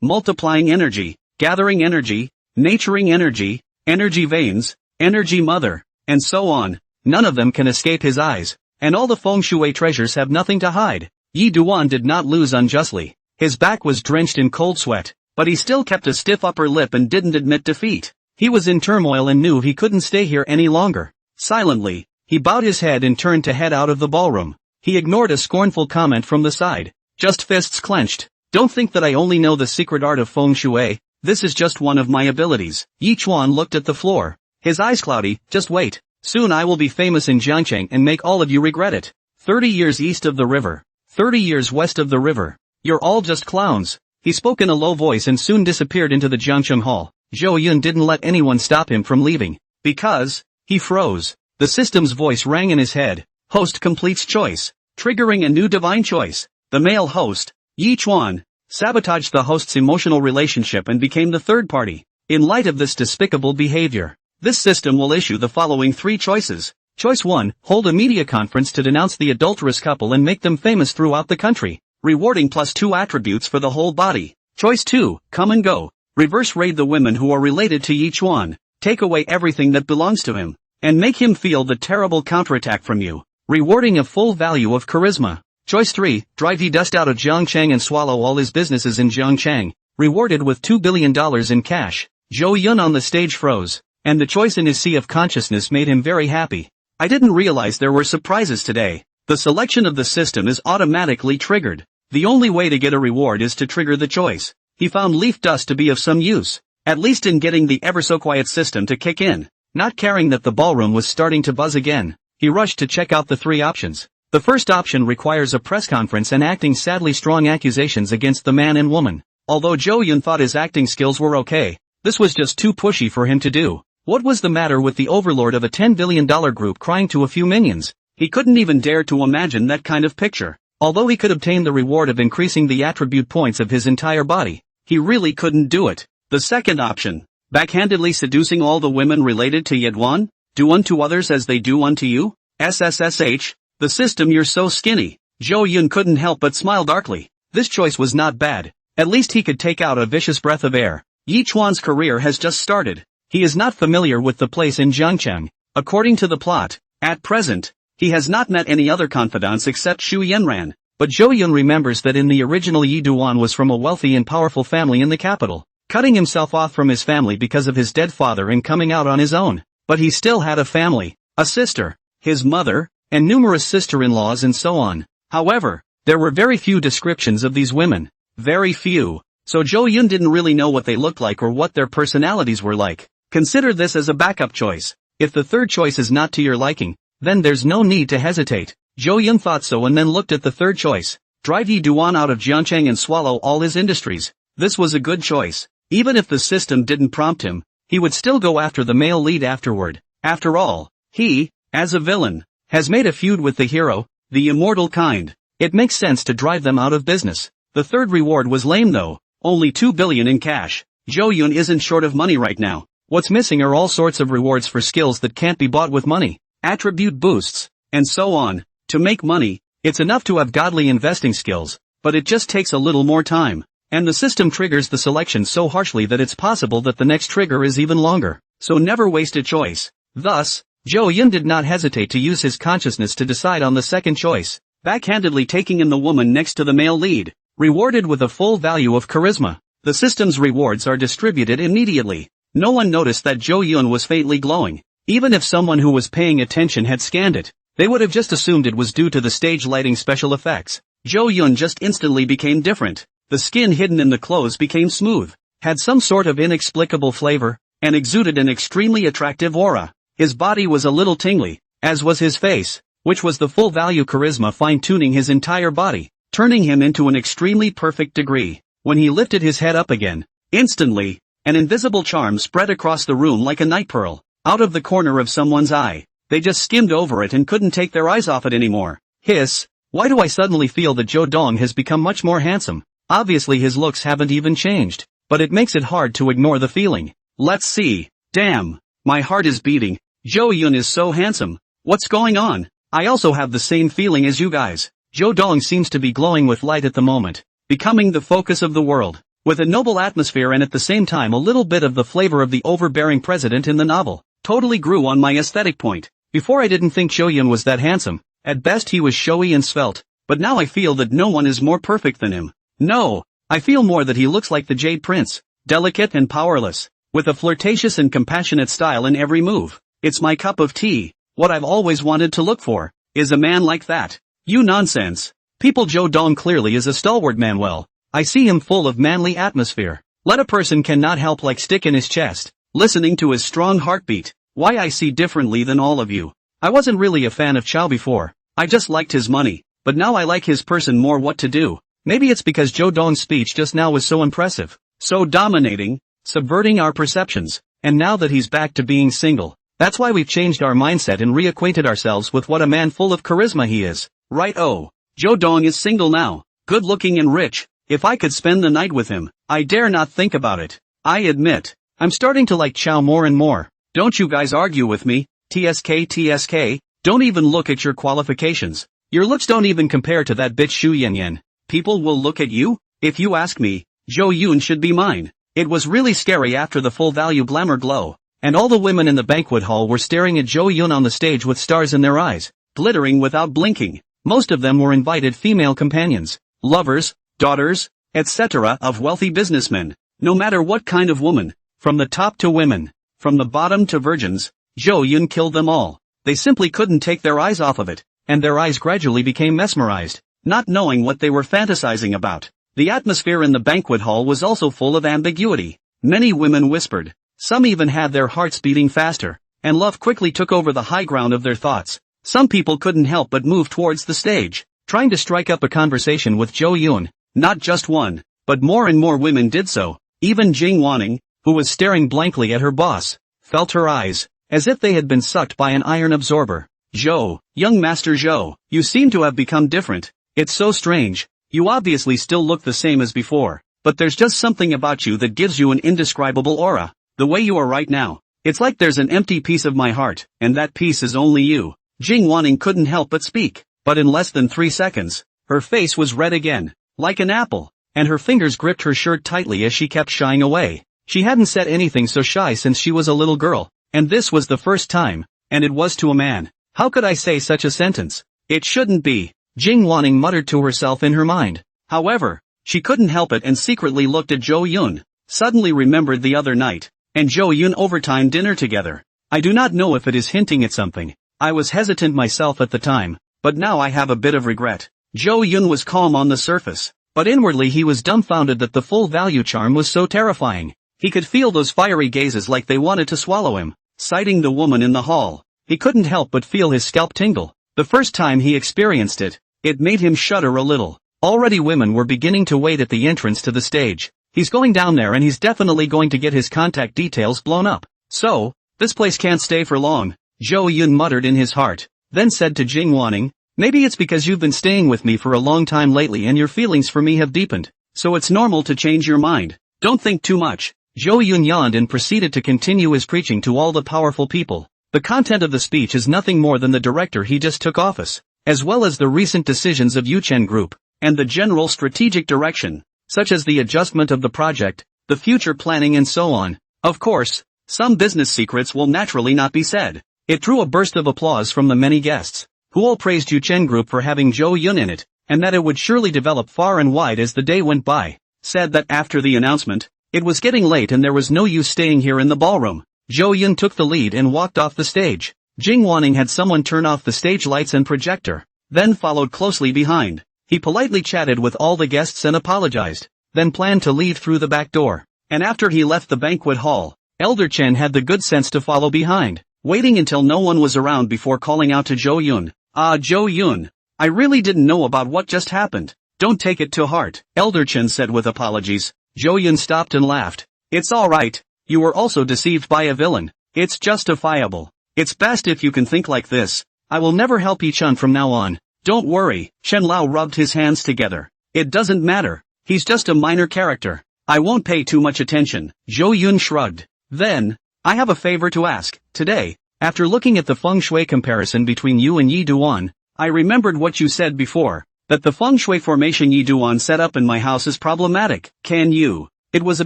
multiplying energy, gathering energy, naturing energy, energy veins, energy mother, and so on, none of them can escape his eyes, and all the feng shui treasures have nothing to hide. Yi Duan did not lose unjustly. His back was drenched in cold sweat, but he still kept a stiff upper lip and didn't admit defeat. He was in turmoil and knew he couldn't stay here any longer. Silently, he bowed his head and turned to head out of the ballroom. He ignored a scornful comment from the side. Just fists clenched. Don't think that I only know the secret art of feng shui. This is just one of my abilities. Yi Chuan looked at the floor, his eyes cloudy. Just wait. Soon I will be famous in Jiangcheng and make all of you regret it. 30 years east of the river. 30 years west of the river. You're all just clowns. He spoke in a low voice and soon disappeared into the Jiangcheng hall. Zhou Yun didn't let anyone stop him from leaving. Because he froze. The system's voice rang in his head. Host completes choice. Triggering a new divine choice. The male host, Yi Chuan, sabotaged the host's emotional relationship and became the third party. In light of this despicable behavior, this system will issue the following 3 choices. Choice 1, hold a media conference to denounce the adulterous couple and make them famous throughout the country, rewarding +2 attributes for the whole body. Choice 2, come and go. Reverse raid the women who are related to Yi Chuan, take away everything that belongs to him, and make him feel the terrible counterattack from you, rewarding a full value of charisma. Choice 3, drive Yi Dust out of Jiangcheng and swallow all his businesses in Jiangcheng, rewarded with $2 billion in cash. Zhou Yun on the stage froze, and the choice in his sea of consciousness made him very happy. I didn't realize there were surprises today. The selection of the system is automatically triggered. The only way to get a reward is to trigger the choice. He found Leaf Dust to be of some use, at least in getting the ever-so-quiet system to kick in. Not caring that the ballroom was starting to buzz again, he rushed to check out the 3 options. The first option requires a press conference and acting sadly strong accusations against the man and woman. Although Zhou Yun thought his acting skills were okay, this was just too pushy for him to do. What was the matter with the overlord of a $10 billion group crying to a few minions? He couldn't even dare to imagine that kind of picture. Although he could obtain the reward of increasing the attribute points of his entire body, he really couldn't do it. The second option, backhandedly seducing all the women related to Yedwan, do unto others as they do unto you? SSSH, the system you're so skinny. Zhou Yun couldn't help but smile darkly. This choice was not bad. At least he could take out a vicious breath of air. Yi Chuan's career has just started. He is not familiar with the place in Jiangcheng. According to the plot, at present, he has not met any other confidants except Xu Yanran. But Zhou Yun remembers that in the original Yi Duan was from a wealthy and powerful family in the capital, cutting himself off from his family because of his dead father and coming out on his own. But he still had a family, a sister, his mother, and numerous sister-in-laws and so on. However, there were very few descriptions of these women. Very few. So Zhou Yun didn't really know what they looked like or what their personalities were like. Consider this as a backup choice. If the third choice is not to your liking, then there's no need to hesitate. Zhou Yun thought so and then looked at the third choice. Drive Yi Duan out of Jiangcheng and swallow all his industries. This was a good choice. Even if the system didn't prompt him, he would still go after the male lead afterward. After all, he, as a villain, has made a feud with the hero, the immortal kind. It makes sense to drive them out of business. The third reward was lame though, only 2 billion in cash. Zhou Yun isn't short of money right now. What's missing are all sorts of rewards for skills that can't be bought with money, attribute boosts, and so on. To make money, it's enough to have godly investing skills, but it just takes a little more time. And the system triggers the selection so harshly that it's possible that the next trigger is even longer. So never waste a choice. Thus, Zhou Yun did not hesitate to use his consciousness to decide on the second choice, backhandedly taking in the woman next to the male lead, rewarded with a full value of charisma. The system's rewards are distributed immediately. No one noticed that Zhou Yun was faintly glowing. Even if someone who was paying attention had scanned it, they would have just assumed it was due to the stage lighting special effects. Zhou Yun just instantly became different. The skin hidden in the clothes became smooth, had some sort of inexplicable flavor, and exuded an extremely attractive aura. His body was a little tingly, as was his face, which was the full value charisma fine-tuning his entire body, turning him into an extremely perfect degree. When he lifted his head up again, instantly, an invisible charm spread across the room like a night pearl, out of the corner of someone's eye. They just skimmed over it and couldn't take their eyes off it anymore. Hiss, why do I suddenly feel that Joe Dong has become much more handsome? Obviously his looks haven't even changed, but it makes it hard to ignore the feeling. Let's see. Damn, my heart is beating. Joe Yun is so handsome. What's going on? I also have the same feeling as you guys. Joe Dong seems to be glowing with light at the moment, becoming the focus of the world, with a noble atmosphere and at the same time a little bit of the flavor of the overbearing president in the novel. Totally grew on my aesthetic point. Before I didn't think Joe Yun was that handsome. At best he was showy and svelte, but now I feel that no one is more perfect than him. No, I feel more that he looks like the Jade Prince, delicate and powerless, with a flirtatious and compassionate style in every move. It's my cup of tea. What I've always wanted to look for is a man like that. You nonsense. People, Joe Dong clearly is a stalwart man. Well, I see him full of manly atmosphere. Let a person cannot help like stick in his chest, listening to his strong heartbeat. Why I see differently than all of you. I wasn't really a fan of Chow before. I just liked his money, but now I like his person more. What to do? Maybe it's because Joe Dong's speech just now was so impressive, so dominating, subverting our perceptions, and now that he's back to being single, that's why we've changed our mindset and reacquainted ourselves with what a man full of charisma he is. Right? Oh, Joe Dong is single now, good looking and rich. If I could spend the night with him, I dare not think about it. I admit, I'm starting to like Chow more and more. Don't you guys argue with me. TSK, don't even look at your qualifications. Your looks don't even compare to that bitch Shu Yanyan. People will look at you? If you ask me, Joe Yun should be mine. It was really scary after the full value glamour glow, and all the women in the banquet hall were staring at Joe Yun on the stage with stars in their eyes, glittering without blinking. Most of them were invited female companions, lovers, daughters, etc. of wealthy businessmen. No matter what kind of woman, from the top to women, from the bottom to virgins, Joe Yun killed them all. They simply couldn't take their eyes off of it, and their eyes gradually became mesmerized, not knowing what they were fantasizing about. The atmosphere in the banquet hall was also full of ambiguity. Many women whispered, some even had their hearts beating faster, and love quickly took over the high ground of their thoughts. Some people couldn't help but move towards the stage, trying to strike up a conversation with Joe Yun. Not just one, but more and more women did so. Even Jing Wanning, who was staring blankly at her boss, felt her eyes, as if they had been sucked by an iron absorber. Zhou, young Master Zhou, you seem to have become different. It's so strange. You obviously still look the same as before, but there's just something about you that gives you an indescribable aura. The way you are right now, it's like there's an empty piece of my heart, and that piece is only you. Jing Wanning couldn't help but speak, but in less than 3 seconds, her face was red again, like an apple, and her fingers gripped her shirt tightly as she kept shying away. She hadn't said anything so shy since she was a little girl. And this was the first time, and it was to a man. How could I say such a sentence? It shouldn't be, Jing Wanning muttered to herself in her mind. However, she couldn't help it and secretly looked at Joe Yun, suddenly remembered the other night, and Joe Yun overtime dinner together. I do not know if it is hinting at something. I was hesitant myself at the time, but now I have a bit of regret. Joe Yun was calm on the surface, but inwardly he was dumbfounded that the full value charm was so terrifying. He could feel those fiery gazes like they wanted to swallow him. Sighting the woman in the hall, he couldn't help but feel his scalp tingle. The first time he experienced it, it made him shudder a little. Already women were beginning to wait at the entrance to the stage. He's going down there and he's definitely going to get his contact details blown up. So, this place can't stay for long, Zhou Yun muttered in his heart, then said to Jing Wanning, maybe it's because you've been staying with me for a long time lately and your feelings for me have deepened, so it's normal to change your mind. Don't think too much. Zhou Yun yawned and proceeded to continue his preaching to all the powerful people. The content of the speech is nothing more than the director he just took office, as well as the recent decisions of Yuchen Group, and the general strategic direction, such as the adjustment of the project, the future planning and so on. Of course, some business secrets will naturally not be said. It drew a burst of applause from the many guests, who all praised Yuchen Group for having Zhou Yun in it, and that it would surely develop far and wide as the day went by. Said that after the announcement, it was getting late and there was no use staying here in the ballroom. Zhou Yun took the lead and walked off the stage. Jing Wanning had someone turn off the stage lights and projector, then followed closely behind. He politely chatted with all the guests and apologized. then planned to leave through the back door. And after he left the banquet hall, Elder Chen had the good sense to follow behind, waiting until no one was around before calling out to Zhou Yun. Zhou Yun. I really didn't know about what just happened. Don't take it to heart, Elder Chen said with apologies. Zhou Yun stopped and laughed. It's alright. You were also deceived by a villain. It's justifiable. It's best if you can think like this. I will never help Yi-chan from now on. Don't worry. Shen Lao rubbed his hands together. It doesn't matter. He's just a minor character. I won't pay too much attention. Zhou Yun shrugged. Then, I have a favor to ask. Today, after looking at the feng shui comparison between you and Yi Duan, I remembered what you said before, that the feng shui formation Yi Duan set up in my house is problematic. Can you? It was a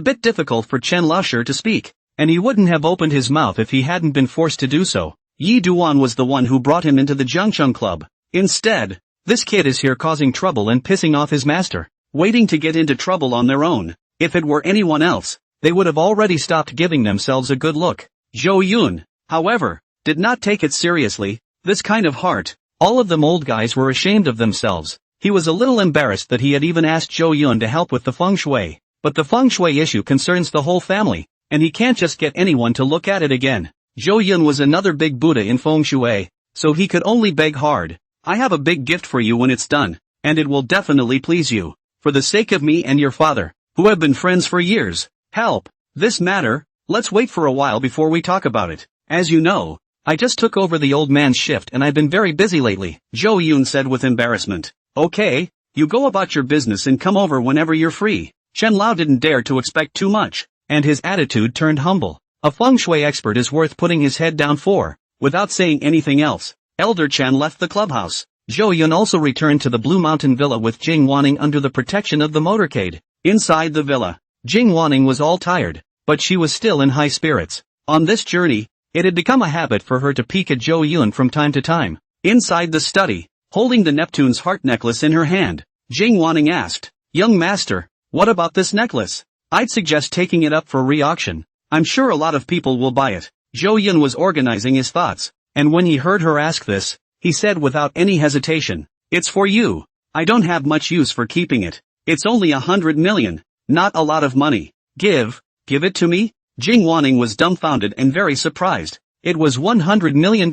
bit difficult for Chen Laoshi to speak, and he wouldn't have opened his mouth if he hadn't been forced to do so. Yi Duan was the one who brought him into the Jiangcheng Club. Instead, this kid is here causing trouble and pissing off his master, waiting to get into trouble on their own. If it were anyone else, they would have already stopped giving themselves a good look. Zhou Yun, however, did not take it seriously. This kind of heart. All of them old guys were ashamed of themselves. He was a little embarrassed that he had even asked Zhou Yun to help with the feng shui. But the feng shui issue concerns the whole family, and he can't just get anyone to look at it again. Zhou Yun was another big Buddha in feng shui, so he could only beg hard. I have a big gift for you when it's done, and it will definitely please you. For the sake of me and your father, who have been friends for years. Help. This matter, let's wait for a while before we talk about it. As you know, I just took over the old man's shift and I've been very busy lately, Zhou Yun said with embarrassment. Okay, you go about your business and come over whenever you're free. Chen Lao didn't dare to expect too much, and his attitude turned humble. A feng shui expert is worth putting his head down for. Without saying anything else, Elder Chen left the clubhouse. Zhou Yun also returned to the Blue Mountain Villa with Jing Wanning under the protection of the motorcade. Inside the villa, Jing Wanning was all tired, but she was still in high spirits. On this journey, it had become a habit for her to peek at Zhou Yun from time to time. Inside the study, holding the Neptune's heart necklace in her hand, Jing Wanning asked, Young master, what about this necklace? I'd suggest taking it up for re-auction. I'm sure a lot of people will buy it. Zhou Yun was organizing his thoughts, and when he heard her ask this, he said without any hesitation, It's for you. I don't have much use for keeping it. It's only 100 million. Not a lot of money. Give it to me? Jing Wanning was dumbfounded and very surprised. It was $100 million.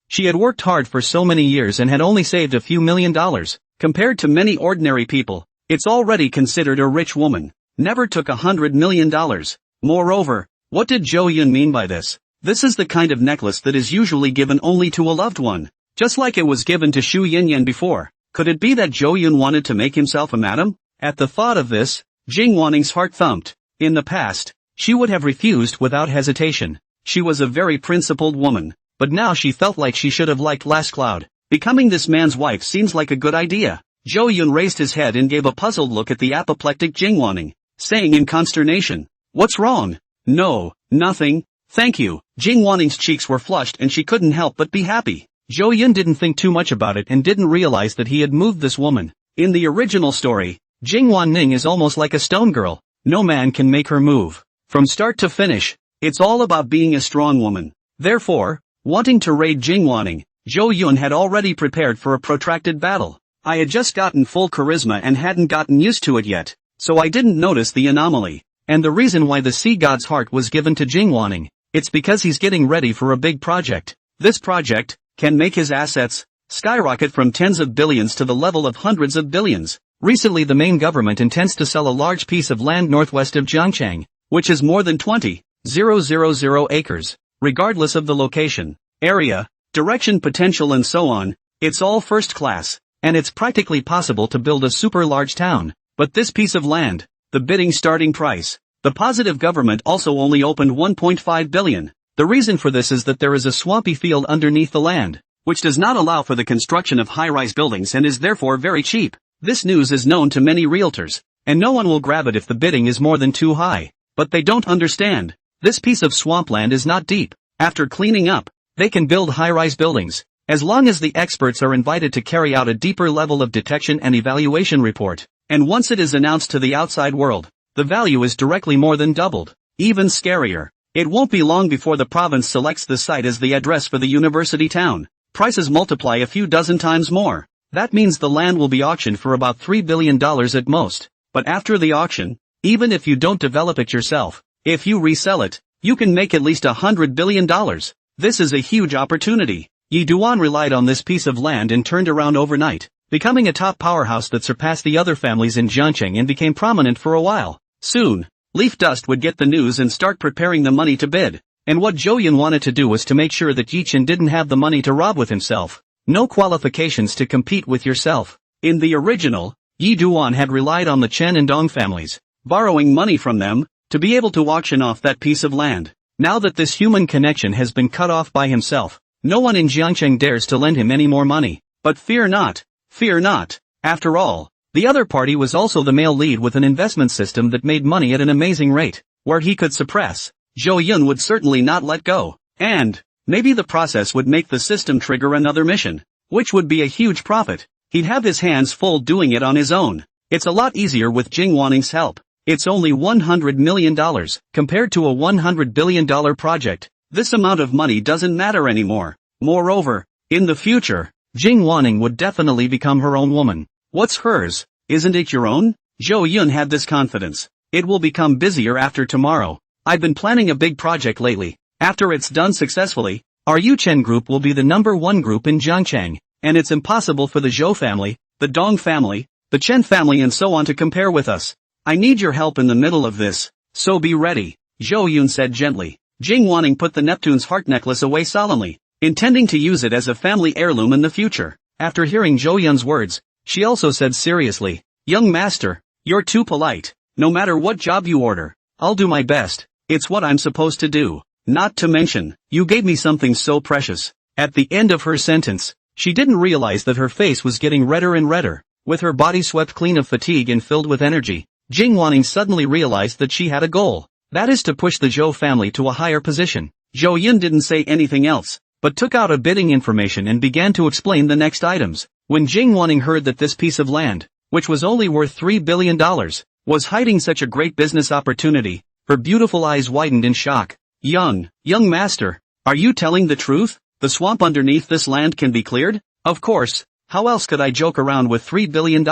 She had worked hard for so many years and had only saved a few $1,000,000. Compared to many ordinary people, it's already considered a rich woman. Never took $100 million. Moreover, what did Zhou Yun mean by this? This is the kind of necklace that is usually given only to a loved one. Just like it was given to Shu Yinyan before. Could it be that Zhou Yun wanted to make himself a madam? At the thought of this, Jing Wanning's heart thumped. In the past, she would have refused without hesitation. She was a very principled woman, but now she felt like she should have liked Last Cloud. Becoming this man's wife seems like a good idea. Zhou Yun raised his head and gave a puzzled look at the apoplectic Jing Wanning, saying in consternation, What's wrong? No, nothing, thank you. Jing Wanning's cheeks were flushed and she couldn't help but be happy. Zhou Yun didn't think too much about it and didn't realize that he had moved this woman. In the original story, Jing Wanning is almost like a stone girl. No man can make her move. From start to finish, it's all about being a strong woman. Therefore, wanting to raid Jing Wanning, Zhou Yun had already prepared for a protracted battle. I had just gotten full charisma and hadn't gotten used to it yet, so I didn't notice the anomaly. And the reason why the sea god's heart was given to Jing Wanning, it's because he's getting ready for a big project. This project can make his assets skyrocket from tens of billions to the level of hundreds of billions. Recently the main government intends to sell a large piece of land northwest of Jiangcheng, which is more than 20,000 acres, regardless of the location, area, direction, potential and so on. It's all first class, and it's practically possible to build a super large town. But this piece of land, the bidding starting price, the positive government also only opened 1.5 billion. The reason for this is that there is a swampy field underneath the land, which does not allow for the construction of high-rise buildings and is therefore very cheap. This news is known to many realtors, and no one will grab it if the bidding is more than too high. But they don't understand. This piece of swampland is not deep. After cleaning up, they can build high-rise buildings, as long as the experts are invited to carry out a deeper level of detection and evaluation report. And once it is announced to the outside world, the value is directly more than doubled. Even scarier, it won't be long before the province selects the site as the address for the university town. Prices multiply a few dozen times more. That means the land will be auctioned for about $3 billion at most. but after the auction, even if you don't develop it yourself, if you resell it, you can make at least $100 billion. This is a huge opportunity. Yi Duan relied on this piece of land and turned around overnight, becoming a top powerhouse that surpassed the other families in Jiangcheng and became prominent for a while. Soon, Leaf Dust would get the news and start preparing the money to bid. And what Zhou Yun wanted to do was to make sure that Yichen didn't have the money to rob with himself. No qualifications to compete with yourself. In the original, Yi Duan had relied on the Chen and Dong families, borrowing money from them, to be able to auction off that piece of land. Now that this human connection has been cut off by himself, no one in Jiangcheng dares to lend him any more money. But fear not. Fear not. After all, the other party was also the male lead with an investment system that made money at an amazing rate, where he could suppress. Zhou Yun would certainly not let go. And, maybe the process would make the system trigger another mission, which would be a huge profit. He'd have his hands full doing it on his own. It's a lot easier with Jing Waning's help. It's only $100 million, compared to a $100 billion project. This amount of money doesn't matter anymore. Moreover, in the future, Jing Waning would definitely become her own woman. What's hers? Isn't it your own? Zhou Yun had this confidence. It will become busier after tomorrow. I've been planning a big project lately. After it's done successfully, our Yuchen Group will be the #1 group in Jiangcheng, and it's impossible for the Zhou family, the Dong family, the Chen family and so on to compare with us. I need your help in the middle of this, so be ready, Zhou Yun said gently. Jing Waning put the Neptune's heart necklace away solemnly, intending to use it as a family heirloom in the future. After hearing Zhou Yun's words, she also said seriously, young master, you're too polite. No matter what job you order, I'll do my best. It's what I'm supposed to do. Not to mention, you gave me something so precious. At the end of her sentence, she didn't realize that her face was getting redder and redder. With her body swept clean of fatigue and filled with energy, Jing Waning suddenly realized that she had a goal. That is to push the Zhou family to a higher position. Zhou Yun didn't say anything else, but took out a bidding information and began to explain the next items. When Jing Waning heard that this piece of land, which was only worth $3 billion, was hiding such a great business opportunity, her beautiful eyes widened in shock. Young master, are you telling the truth? The swamp underneath this land can be cleared? Of course, how else could I joke around with $3 billion?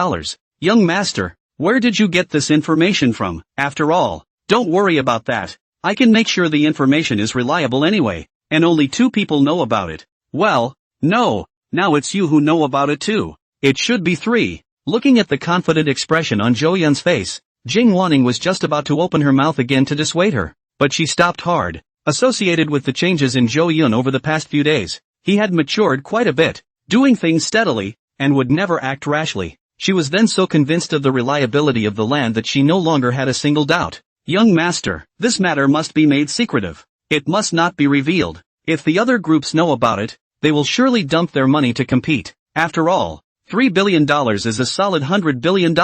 Young master, where did you get this information from? After all, don't worry about that. I can make sure the information is reliable anyway, and only 2 people know about it. Well, no, now it's you who know about it too. It should be 3. Looking at the confident expression on Zhou Yun's face, Jing Waning was just about to open her mouth again to dissuade her, but she stopped hard. Associated with the changes in Zhou Yun over the past few days, he had matured quite a bit, doing things steadily, and would never act rashly. She was then so convinced of the reliability of the land that she no longer had a single doubt. Young master, this matter must be made secretive. It must not be revealed. If the other groups know about it, they will surely dump their money to compete. After all, $3 billion is a solid $100 billion,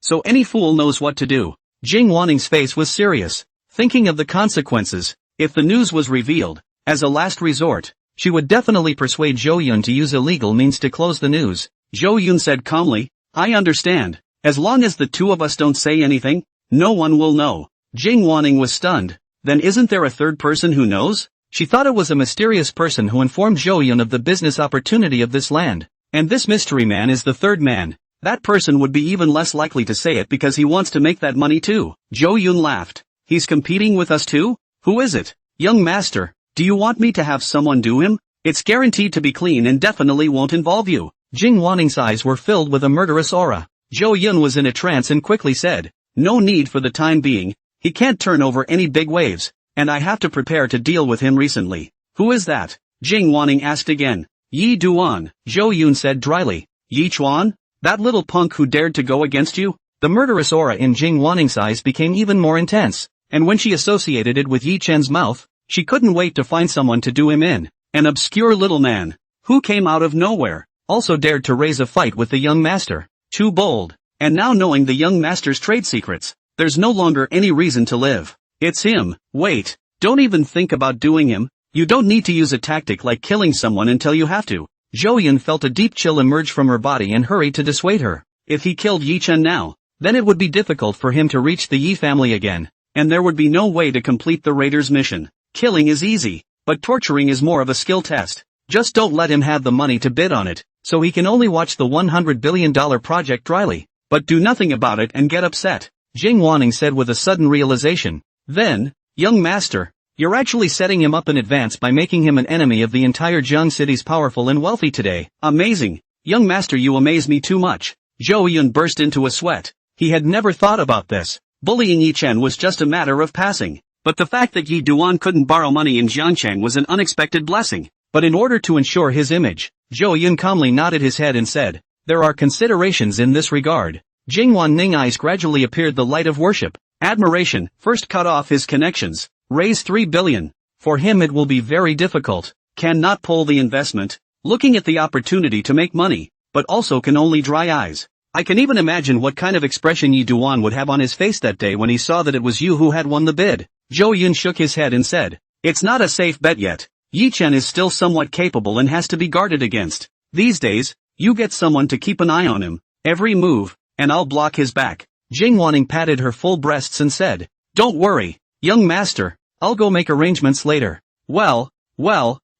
so any fool knows what to do. Jing Waning's face was serious, thinking of the consequences. If the news was revealed, as a last resort, she would definitely persuade Zhou Yun to use illegal means to close the news. Zhou Yun said calmly, I understand. As long as the 2 of us don't say anything, no one will know. Jing Waning was stunned. Then isn't there a third person who knows? She thought it was a mysterious person who informed Zhou Yun of the business opportunity of this land. And this mystery man is the third man. That person would be even less likely to say it because he wants to make that money too. Zhou Yun laughed. He's competing with us too? Who is it? Young master, do you want me to have someone do him? It's guaranteed to be clean and definitely won't involve you. Jing Waning's eyes were filled with a murderous aura. Zhou Yun was in a trance and quickly said, no need for the time being. He can't turn over any big waves, and I have to prepare to deal with him recently. Who is that? Jing Waning asked again. Yi Duan, Zhou Yun said dryly. Yi Chuan? That little punk who dared to go against you? The murderous aura in Jing Waning's eyes became even more intense, and when she associated it with Yi Chen's mouth, she couldn't wait to find someone to do him in. An obscure little man, who came out of nowhere, also dared to raise a fight with the young master. Too bold. And now knowing the young master's trade secrets, there's no longer any reason to live. It's him. Wait, don't even think about doing him. You don't need to use a tactic like killing someone until you have to. Zhou Yun felt a deep chill emerge from her body and hurried to dissuade her. If he killed Yi Chen now, then it would be difficult for him to reach the Yi family again, and there would be no way to complete the raiders' mission. Killing is easy, but torturing is more of a skill test. Just don't let him have the money to bid on it, so he can only watch the $100 billion project dryly. but do nothing about it and get upset. Jing Wanning said with a sudden realization. Then, young master, you're actually setting him up in advance by making him an enemy of the entire Jiang city's powerful and wealthy today. Amazing. Young master, you amaze me too much. Zhou Yun burst into a sweat. He had never thought about this. Bullying Yi Chen was just a matter of passing. But the fact that Yi Duan couldn't borrow money in Jiangcheng was an unexpected blessing. But in order to ensure his image, Zhou Yun calmly nodded his head and said, there are considerations in this regard. Jing Wanning eyes gradually appeared the light of worship. Admiration, first cut off his connections. Raise 3 billion. For him it will be very difficult. Cannot pull the investment. Looking at the opportunity to make money, but also can only dry eyes. I can even imagine what kind of expression Yi Duan would have on his face that day when he saw that it was you who had won the bid. Zhou Yun shook his head and said, it's not a safe bet yet. Yi Chen is still somewhat capable and has to be guarded against. These days, you get someone to keep an eye on him, every move, and I'll block his back. Jing Wanning patted her full breasts and said, don't worry, young master, I'll go make arrangements later. Well,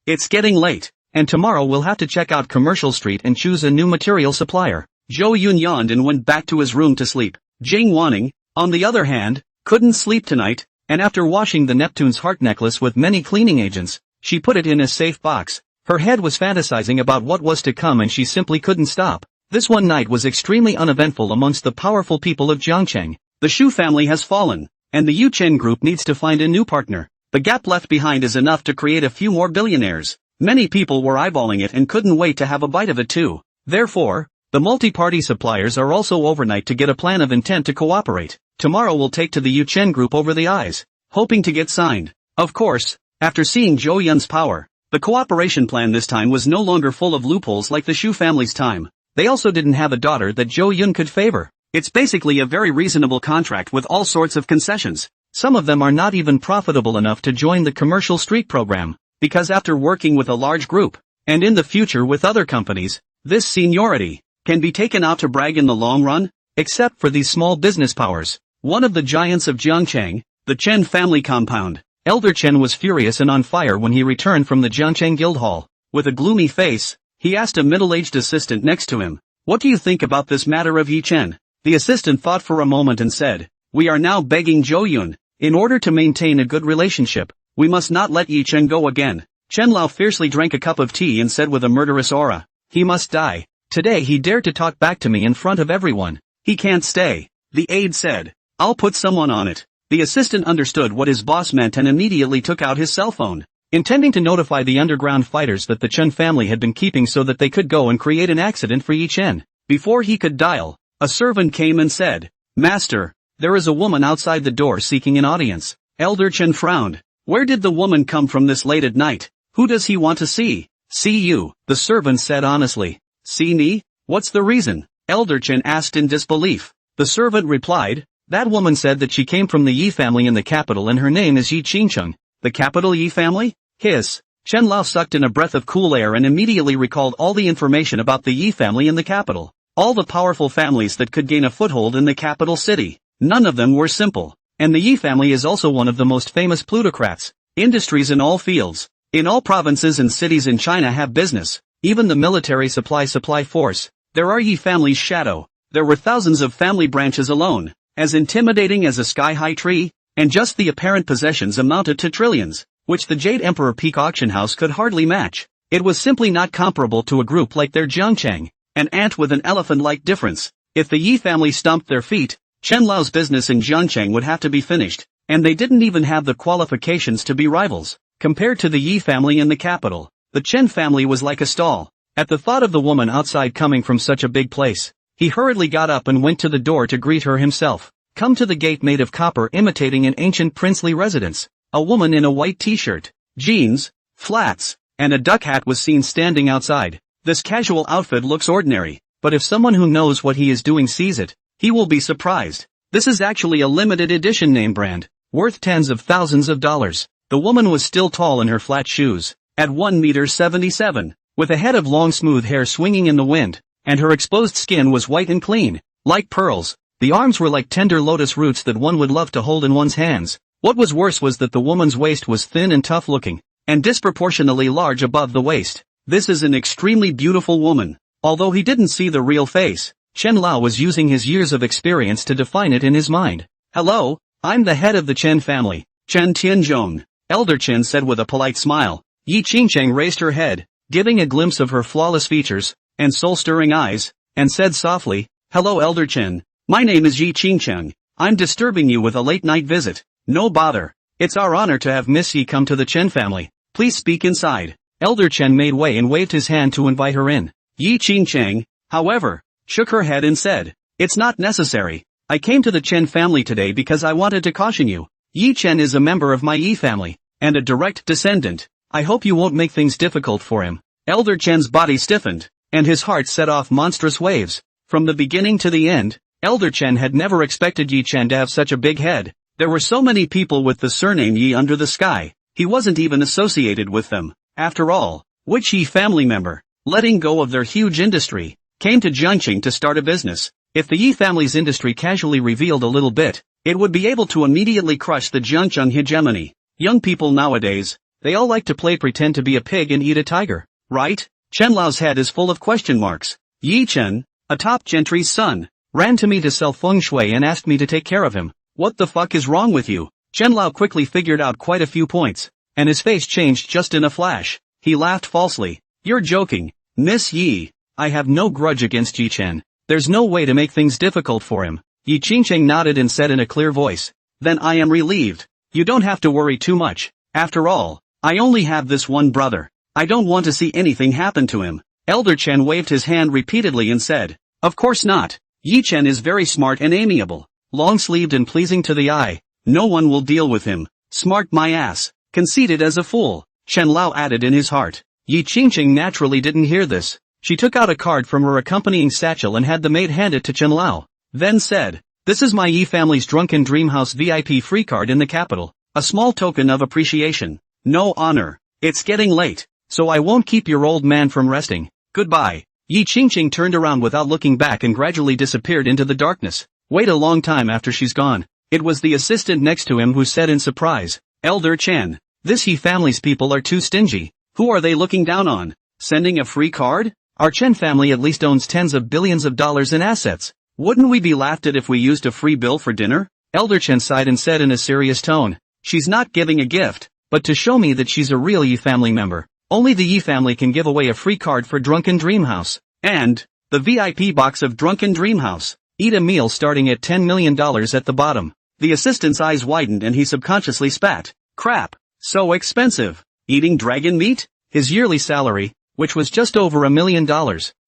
it's getting late, and tomorrow we'll have to check out Commercial Street and choose a new material supplier. Zhou Yun yawned and went back to his room to sleep. Jing Wanning, on the other hand, couldn't sleep tonight, and after washing the Neptune's heart necklace with many cleaning agents, she put it in a safe box. Her head was fantasizing about what was to come and she simply couldn't stop. This one night was extremely uneventful amongst the powerful people of Jiangcheng. The Shu family has fallen, and the Yuchen Group needs to find a new partner. The gap left behind is enough to create a few more billionaires. Many people were eyeballing it and couldn't wait to have a bite of it too. Therefore, the multi-party suppliers are also overnight to get a plan of intent to cooperate. Tomorrow we'll take to the Yuchen Group over the eyes, hoping to get signed. Of course, after seeing Zhou Yun's power, the cooperation plan this time was no longer full of loopholes like the Shu family's time. They also didn't have a daughter that Zhou Yun could favor. It's basically a very reasonable contract with all sorts of concessions. Some of them are not even profitable enough to join the Commercial Street program, because after working with a large group, and in the future with other companies, this seniority can be taken out to brag in the long run, except for these small business powers. One of the giants of Jiangcheng, the Chen family compound, Elder Chen was furious and on fire when he returned from the Jiangcheng Guildhall. With a gloomy face, he asked a middle-aged assistant next to him, what do you think about this matter of Yi Chen? The assistant thought for a moment and said, we are now begging Zhou Yun, in order to maintain a good relationship, we must not let Yi Chen go again. Chen Lao fiercely drank a cup of tea and said with a murderous aura, he must die. Today he dared to talk back to me in front of everyone. He can't stay. The aide said, I'll put someone on it. The assistant understood what his boss meant and immediately took out his cell phone, intending to notify the underground fighters that the Chen family had been keeping so that they could go and create an accident for Yi Chen. Before he could dial, a servant came and said, Master, there is a woman outside the door seeking an audience. Elder Chen frowned. Where did the woman come from this late at night? Who does he want to see? See you, the servant said honestly. See me? What's the reason? Elder Chen asked in disbelief. The servant replied, that woman said that she came from the Yi family in the capital and her name is Yi Qingcheng. The capital Yi family? Hiss. Chen Lao sucked in a breath of cool air and immediately recalled all the information about the Yi family in the capital. All the powerful families that could gain a foothold in the capital city. None of them were simple. And the Yi family is also one of the most famous plutocrats. Industries in all fields, in all provinces and cities in China have business. Even the military supply force. There are Yi family's shadow. There were thousands of family branches alone, as intimidating as a sky-high tree, and just the apparent possessions amounted to trillions, which the Jade Emperor Peak Auction House could hardly match. It was simply not comparable to a group like their Jiangcheng, an ant with an elephant-like difference. If the Yi family stomped their feet, Chen Lao's business in Jiangcheng would have to be finished, and they didn't even have the qualifications to be rivals. Compared to the Yi family in the capital, the Chen family was like a stall. At the thought of the woman outside coming from such a big place, he hurriedly got up and went to the door to greet her himself. Come to the gate made of copper imitating an ancient princely residence. A woman in a white t-shirt, jeans, flats, and a duck hat was seen standing outside. This casual outfit looks ordinary, but if someone who knows what he is doing sees it, he will be surprised. This is actually a limited edition name brand, worth tens of thousands of dollars. The woman was still tall in her flat shoes, at 1.77 meters, with a head of long smooth hair swinging in the wind, and her exposed skin was white and clean, like pearls. The arms were like tender lotus roots that one would love to hold in one's hands. What was worse was that the woman's waist was thin and tough looking, and disproportionately large above the waist. This is an extremely beautiful woman. Although he didn't see the real face, Chen Lao was using his years of experience to define it in his mind. Hello, I'm the head of the Chen family, Chen Tianzhong, Elder Chen said with a polite smile. Yi Qingcheng raised her head, giving a glimpse of her flawless features and soul-stirring eyes, and said softly, Hello Elder Chen, my name is Yi Qingcheng. I'm disturbing you with a late-night visit. No bother. It's our honor to have Miss Yi come to the Chen family. Please speak inside. Elder Chen made way and waved his hand to invite her in. Yi Qingcheng, however, shook her head and said, It's not necessary. I came to the Chen family today because I wanted to caution you. Yi Chen is a member of my Yi family, and a direct descendant. I hope you won't make things difficult for him. Elder Chen's body stiffened, and his heart set off monstrous waves. From the beginning to the end, Elder Chen had never expected Yi Chen to have such a big head. There were so many people with the surname Yi under the sky. He wasn't even associated with them. After all, which Yi family member, letting go of their huge industry, came to Jiangqing to start a business? If the Yi family's industry casually revealed a little bit, it would be able to immediately crush the Jiangqing hegemony. Young people nowadays, they all like to play pretend to be a pig and eat a tiger, right? Chen Lao's head is full of question marks. Yi Chen, a top gentry's son, ran to me to sell feng shui and asked me to take care of him. What the fuck is wrong with you? Chen Lao quickly figured out quite a few points, and his face changed just in a flash. He laughed falsely. You're joking, Miss Yi. I have no grudge against Yi Chen. There's no way to make things difficult for him. Yi Qingcheng nodded and said in a clear voice. Then I am relieved. You don't have to worry too much. After all, I only have this one brother. I don't want to see anything happen to him. Elder Chen waved his hand repeatedly and said, Of course not. Yi Chen is very smart and amiable, long-sleeved and pleasing to the eye. No one will deal with him. Smart my ass. Conceited as a fool, Chen Lao added in his heart. Yi Qingcheng naturally didn't hear this. She took out a card from her accompanying satchel and had the maid hand it to Chen Lao, then said, This is my Yi family's Drunken Dream House VIP free card in the capital, a small token of appreciation. No honor. It's getting late, so I won't keep your old man from resting. Goodbye. Yi Qingcheng turned around without looking back and gradually disappeared into the darkness. Wait a long time after she's gone. It was the assistant next to him who said in surprise, Elder Chen, this Yi family's people are too stingy. Who are they looking down on? Sending a free card? Our Chen family at least owns tens of billions of dollars in assets. Wouldn't we be laughed at if we used a free bill for dinner? Elder Chen sighed and said in a serious tone, She's not giving a gift, but to show me that she's a real Yi family member. Only the Yi family can give away a free card for Drunken Dream House. And the VIP box of Drunken Dream House. Eat a meal starting at $10 million at the bottom. The assistant's eyes widened and he subconsciously spat. Crap. So expensive. Eating dragon meat? His yearly salary, which was just over $1 million,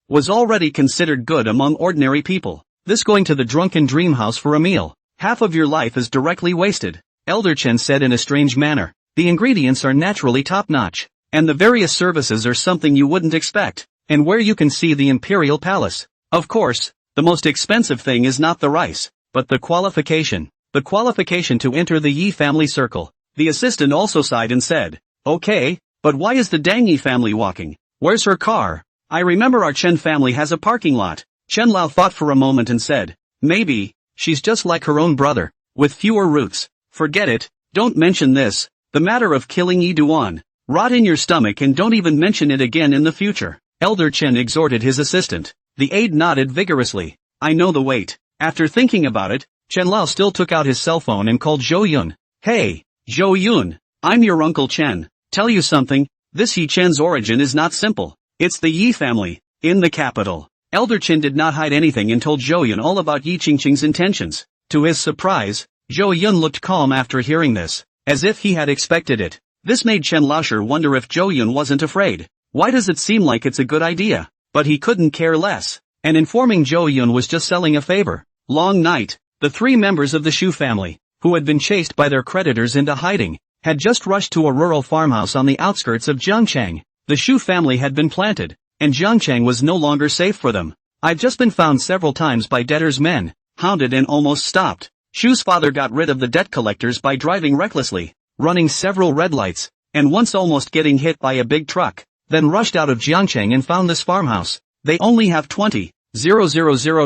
was already considered good among ordinary people. This going to the Drunken Dream House for a meal. Half of your life is directly wasted. Elder Chen said in a strange manner. The ingredients are naturally top-notch. And the various services are something you wouldn't expect. And where you can see the Imperial Palace. Of course, the most expensive thing is not the rice, but the qualification. The qualification to enter the Yi family circle. The assistant also sighed and said, Okay, but why is the Dang Yi family walking? Where's her car? I remember our Chen family has a parking lot. Chen Lao thought for a moment and said, Maybe, she's just like her own brother, with fewer roots. Forget it, don't mention this. The matter of killing Yi Duan. Rot in your stomach and don't even mention it again in the future. Elder Chen exhorted his assistant. The aide nodded vigorously. I know the weight. After thinking about it, Chen Lao still took out his cell phone and called Zhou Yun. Hey, Zhou Yun, I'm your Uncle Chen. Tell you something, this Yi Chen's origin is not simple. It's the Yi family, in the capital. Elder Chen did not hide anything and told Zhou Yun all about Yi Qingcheng's intentions. To his surprise, Zhou Yun looked calm after hearing this, as if he had expected it. This made Chen Laosher wonder if Zhou Yun wasn't afraid. Why does it seem like it's a good idea? But he couldn't care less. And informing Zhou Yun was just selling a favor. Long night, the three members of the Shu family, who had been chased by their creditors into hiding, had just rushed to a rural farmhouse on the outskirts of Jiangchang. The Shu family had been planted, and Jiangchang was no longer safe for them. I've just been found several times by debtors' men, hounded and almost stopped. Shu's father got rid of the debt collectors by driving recklessly, running several red lights, and once almost getting hit by a big truck, then rushed out of Jiangchang and found this farmhouse. They only have 20,000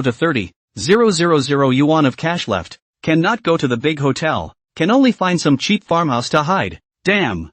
to 30,000 yuan of cash left, cannot go to the big hotel, can only find some cheap farmhouse to hide. Damn.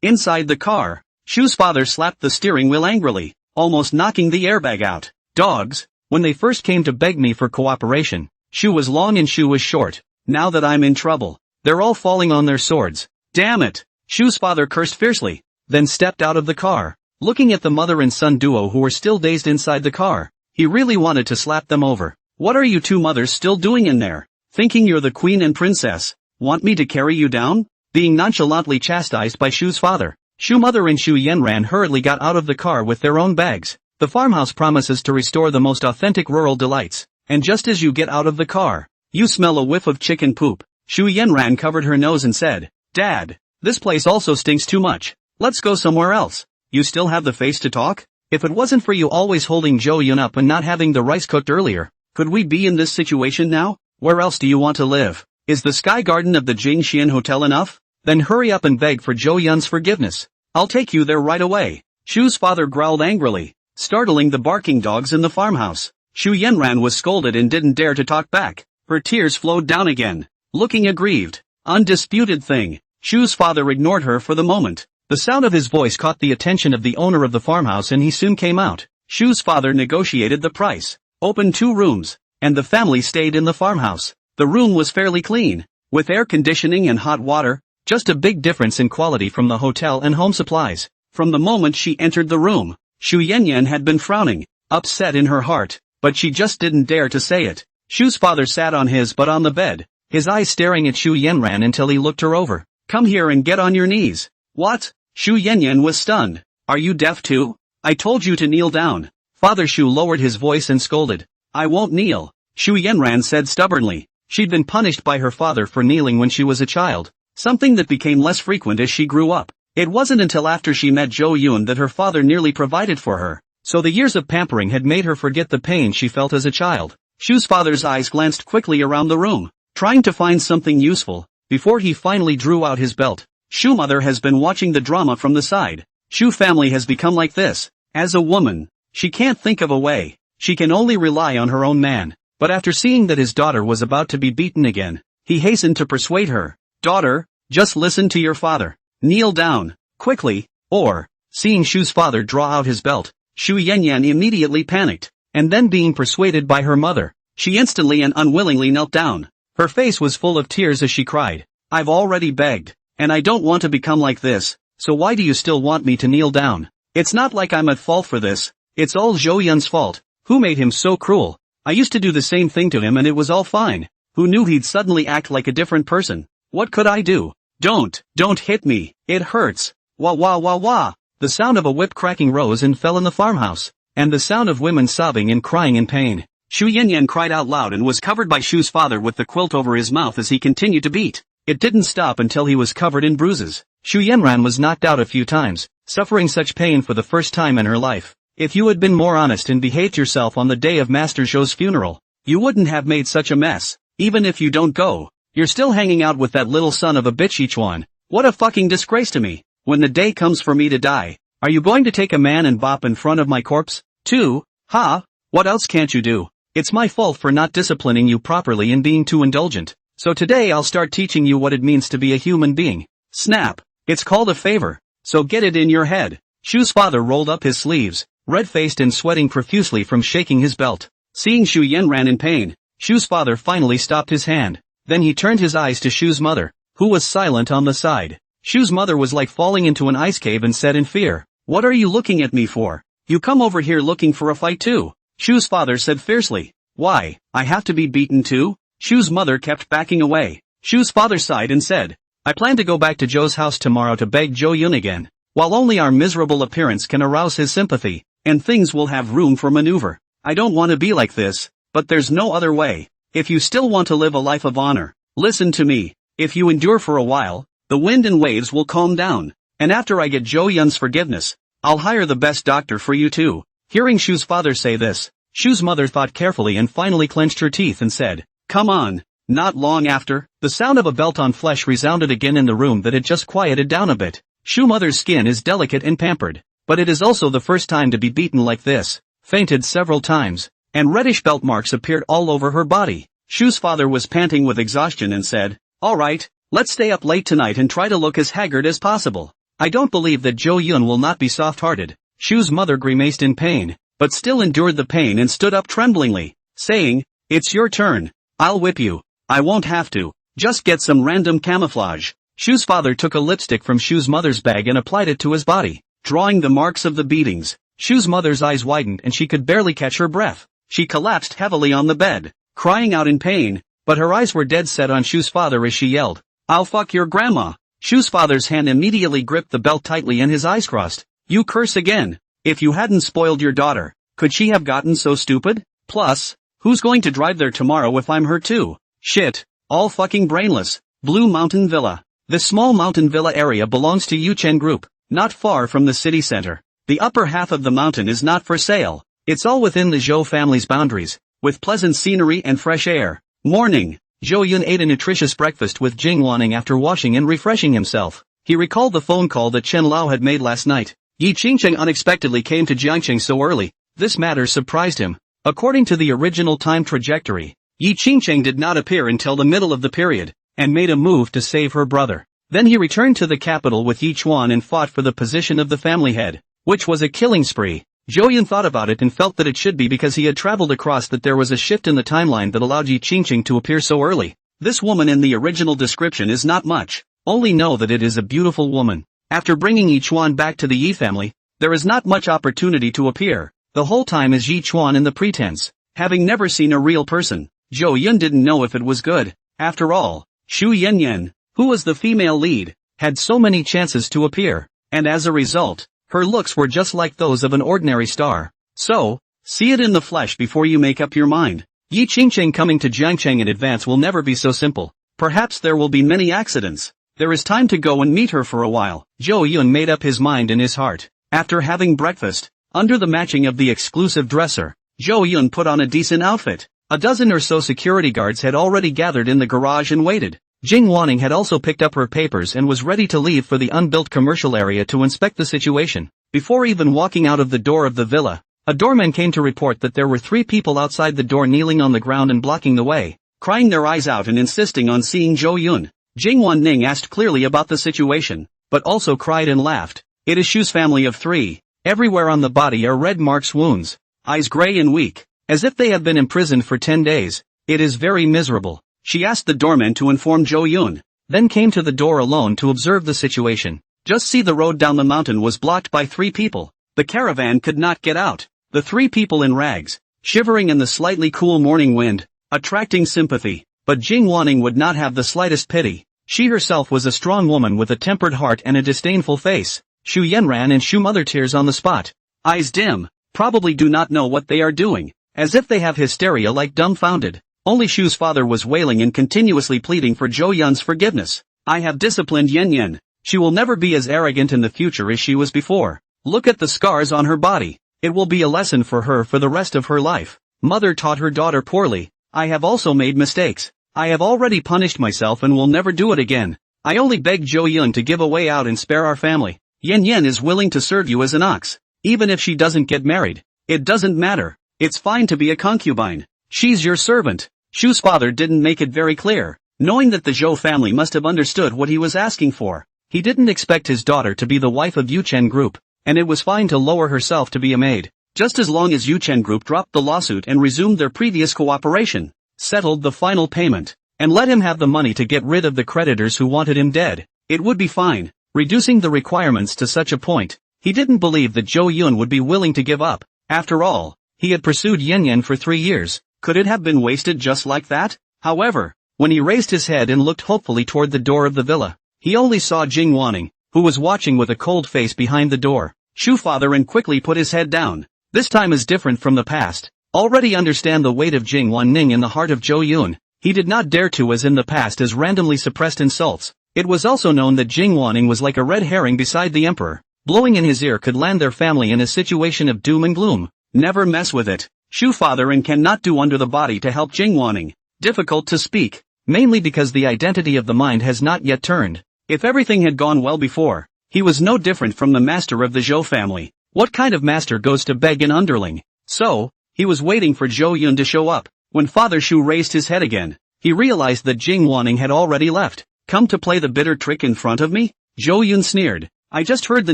Inside the car, Shu's father slapped the steering wheel angrily, almost knocking the airbag out. Dogs, When they first came to beg me for cooperation, Shu was long and Shu was short. Now that I'm in trouble, they're all falling on their swords. Damn it! Shu's father cursed fiercely, then stepped out of the car. Looking at the mother and son duo who were still dazed inside the car, he really wanted to slap them over. What are you two mothers still doing in there? Thinking you're the queen and princess? Want me to carry you down? Being nonchalantly chastised by Shu's father, Shu mother and Shu Yenran hurriedly got out of the car with their own bags. The farmhouse promises to restore the most authentic rural delights, and just as you get out of the car, you smell a whiff of chicken poop. Shu Yenran covered her nose and said, Dad, this place also stinks too much. Let's go somewhere else. You still have the face to talk? If it wasn't for you always holding Jo Yun up and not having the rice cooked earlier, could we be in this situation now? Where else do you want to live? Is the Sky Garden of the Jingxian Hotel enough? Then hurry up and beg for Jo Yun's forgiveness. I'll take you there right away. Shu's father growled angrily, startling the barking dogs in the farmhouse. Shu Yenran was scolded and didn't dare to talk back. Her tears flowed down again. Looking aggrieved. Undisputed thing. Shu's father ignored her for the moment. The sound of his voice caught the attention of the owner of the farmhouse and he soon came out. Shu's father negotiated the price, opened 2 rooms, and the family stayed in the farmhouse. The room was fairly clean, with air conditioning and hot water, just a big difference in quality from the hotel and home supplies. From the moment she entered the room, Shu Yenyan had been frowning, upset in her heart, but she just didn't dare to say it. Shu's father sat on his butt on the bed, his eyes staring at Shu Yenran until he looked her over. Come here and get on your knees. What? Shu Yenyan was stunned. Are you deaf too? I told you to kneel down. Father Shu lowered his voice and scolded. I won't kneel, Shu Yenran said stubbornly. She'd been punished by her father for kneeling when she was a child, something that became less frequent as she grew up. It wasn't until after she met Jo Yun that her father nearly provided for her, so the years of pampering had made her forget the pain she felt as a child. Shu's father's eyes glanced quickly around the room, trying to find something useful, before he finally drew out his belt. Shu mother has been watching the drama from the side. Shu family has become like this. As a woman, she can't think of a way. She can only rely on her own man. But after seeing that his daughter was about to be beaten again, he hastened to persuade her. Daughter, just listen to your father. Kneel down, quickly, or, seeing Shu's father draw out his belt, Shu Yenyan immediately panicked, and then being persuaded by her mother, she instantly and unwillingly knelt down. Her face was full of tears as she cried. I've already begged, and I don't want to become like this, so why do you still want me to kneel down? It's not like I'm at fault for this, it's all Jo Yun's fault. Who made him so cruel? I used to do the same thing to him and it was all fine. Who knew he'd suddenly act like a different person? What could I do? Don't hit me, it hurts. Wah wah wah wah. The sound of a whip cracking rose and fell in the farmhouse, and the sound of women sobbing and crying in pain. Shu Yenyan cried out loud and was covered by Shu's father with the quilt over his mouth as he continued to beat. It didn't stop until he was covered in bruises. Shu Yenran was knocked out a few times, suffering such pain for the first time in her life. If you had been more honest and behaved yourself on the day of Master Zhou's funeral, you wouldn't have made such a mess. Even if you don't go, you're still hanging out with that little son of a bitch Yichuan. What a fucking disgrace to me. When the day comes for me to die, are you going to take a man and bop in front of my corpse, too? Ha? What else can't you do? It's my fault for not disciplining you properly and being too indulgent. So today I'll start teaching you what it means to be a human being. Snap. It's called a favor. So get it in your head. Shu's father rolled up his sleeves, red-faced and sweating profusely from shaking his belt. Seeing Shu Yenran in pain, Shu's father finally stopped his hand. Then he turned his eyes to Shu's mother, who was silent on the side. Shu's mother was like falling into an ice cave and said in fear, What are you looking at me for? You come over here looking for a fight too? Shu's father said fiercely. Why, I have to be beaten too? Shu's mother kept backing away. Shu's father sighed and said, I plan to go back to Zhou's house tomorrow to beg Jo Yun again. While only our miserable appearance can arouse his sympathy, and things will have room for maneuver. I don't want to be like this, but there's no other way. If you still want to live a life of honor, listen to me. If you endure for a while, the wind and waves will calm down, and after I get Jo Yun's forgiveness, I'll hire the best doctor for you too. Hearing Shu's father say this, Shu's mother thought carefully and finally clenched her teeth and said, Come on. Not long after, the sound of a belt on flesh resounded again in the room that had just quieted down a bit. Shu mother's skin is delicate and pampered, but it is also the first time to be beaten like this. Fainted several times, and reddish belt marks appeared all over her body. Shu's father was panting with exhaustion and said, Alright, let's stay up late tonight and try to look as haggard as possible. I don't believe that Jo Yun will not be soft-hearted. Shu's mother grimaced in pain. but still endured the pain and stood up tremblingly, saying, "It's your turn. I'll whip you. I won't have to. Just get some random camouflage." Shus' father took a lipstick from Shus' mother's bag and applied it to his body, drawing the marks of the beatings. Shus' mother's eyes widened and she could barely catch her breath. She collapsed heavily on the bed, crying out in pain, but her eyes were dead set on Shus' father as she yelled, "I'll fuck your grandma." Shus' father's hand immediately gripped the belt tightly and his eyes crossed. "You curse again. If you hadn't spoiled your daughter, could she have gotten so stupid? Plus, who's going to drive there tomorrow if I'm her too? Shit. All fucking brainless." Blue Mountain Villa. This small mountain villa area belongs to Yuchen Group, not far from the city center. The upper half of the mountain is not for sale. It's all within the Zhou family's boundaries, with pleasant scenery and fresh air. Morning. Zhou Yun ate a nutritious breakfast with Jing Wanning after washing and refreshing himself. He recalled the phone call that Chen Lao had made last night. Yi Qingcheng unexpectedly came to Jiangcheng so early. This matter surprised him. According to the original time trajectory, Yi Qingcheng did not appear until the middle of the period, and made a move to save her brother. Then he returned to the capital with Yi Chuan and fought for the position of the family head, which was a killing spree. Zhou Yun thought about it and felt that it should be because he had traveled across that there was a shift in the timeline that allowed Yi Qingcheng to appear so early. This woman in the original description is not much, only know that it is a beautiful woman. After bringing Yi Chuan back to the Yi family, there is not much opportunity to appear. The whole time is Yi Chuan in the pretense. Having never seen a real person, Zhou Yun didn't know if it was good. After all, Xu Yanyan, who was the female lead, had so many chances to appear, and as a result, her looks were just like those of an ordinary star. So, see it in the flesh before you make up your mind. Yi Qingcheng coming to Jiangcheng in advance will never be so simple. Perhaps there will be many accidents. There is time to go and meet her for a while. Zhou Yun made up his mind in his heart. After having breakfast, under the matching of the exclusive dresser, Zhou Yun put on a decent outfit. A dozen or so security guards had already gathered in the garage and waited. Jing Wanning had also picked up her papers and was ready to leave for the unbuilt commercial area to inspect the situation. Before even walking out of the door of the villa, a doorman came to report that there were 3 people outside the door kneeling on the ground and blocking the way, crying their eyes out and insisting on seeing Zhou Yun. Jing Wanning asked clearly about the situation, but also cried and laughed. It is Shu's family of 3. Everywhere on the body are red marks, wounds, eyes gray and weak, as if they have been imprisoned for 10 days. It is very miserable. She asked the doorman to inform Zhou Yun, then came to the door alone to observe the situation. Just see, the road down the mountain was blocked by 3 people. The caravan could not get out. The 3 people in rags, shivering in the slightly cool morning wind, attracting sympathy. But Jing Wanning would not have the slightest pity. She herself was a strong woman with a tempered heart and a disdainful face. Xu Yan ran and Xu mother tears on the spot. Eyes dim, probably do not know what they are doing, as if they have hysteria, like dumbfounded. Only Shu's father was wailing and continuously pleading for Zhou Yun's forgiveness. I have disciplined Yan Yan. She will never be as arrogant in the future as she was before. Look at the scars on her body. It will be a lesson for her for the rest of her life. Mother taught her daughter poorly. I have also made mistakes. I have already punished myself and will never do it again. I only beg Zhou Yun to give a way out and spare our family. Yan Yan is willing to serve you as an ox. Even if she doesn't get married, it doesn't matter. It's fine to be a concubine. She's your servant. Shu's father didn't make it very clear, knowing that the Zhou family must have understood what he was asking for. He didn't expect his daughter to be the wife of Yuchen Group, and it was fine to lower herself to be a maid, just as long as Yuchen Group dropped the lawsuit and resumed their previous cooperation, settled the final payment, and let him have the money to get rid of the creditors who wanted him dead. It would be fine. Reducing the requirements to such a point, he didn't believe that Zhou Yun would be willing to give up. After all, he had pursued Yan Yan for 3 years. Could it have been wasted just like that? However, when he raised his head and looked hopefully toward the door of the villa, he only saw Jing Wanning, who was watching with a cold face behind the door. Shu father and quickly put his head down. This time is different from the past. Already understand the weight of Jing Wanning in the heart of Zhou Yun. He did not dare to, as in the past, as randomly suppressed insults. It was also known that Jing Wanning was like a red herring beside the emperor. Blowing in his ear could land their family in a situation of doom and gloom. Never mess with it. Shu father and cannot do under the body to help Jing Wanning. Difficult to speak, mainly because the identity of the mind has not yet turned. If everything had gone well before, he was no different from the master of the Zhou family. What kind of master goes to beg an underling? So, he was waiting for Zhou Yun to show up. When Father Shu raised his head again, he realized that Jing Wanning had already left. Come to play the bitter trick in front of me? Zhou Yun sneered. I just heard the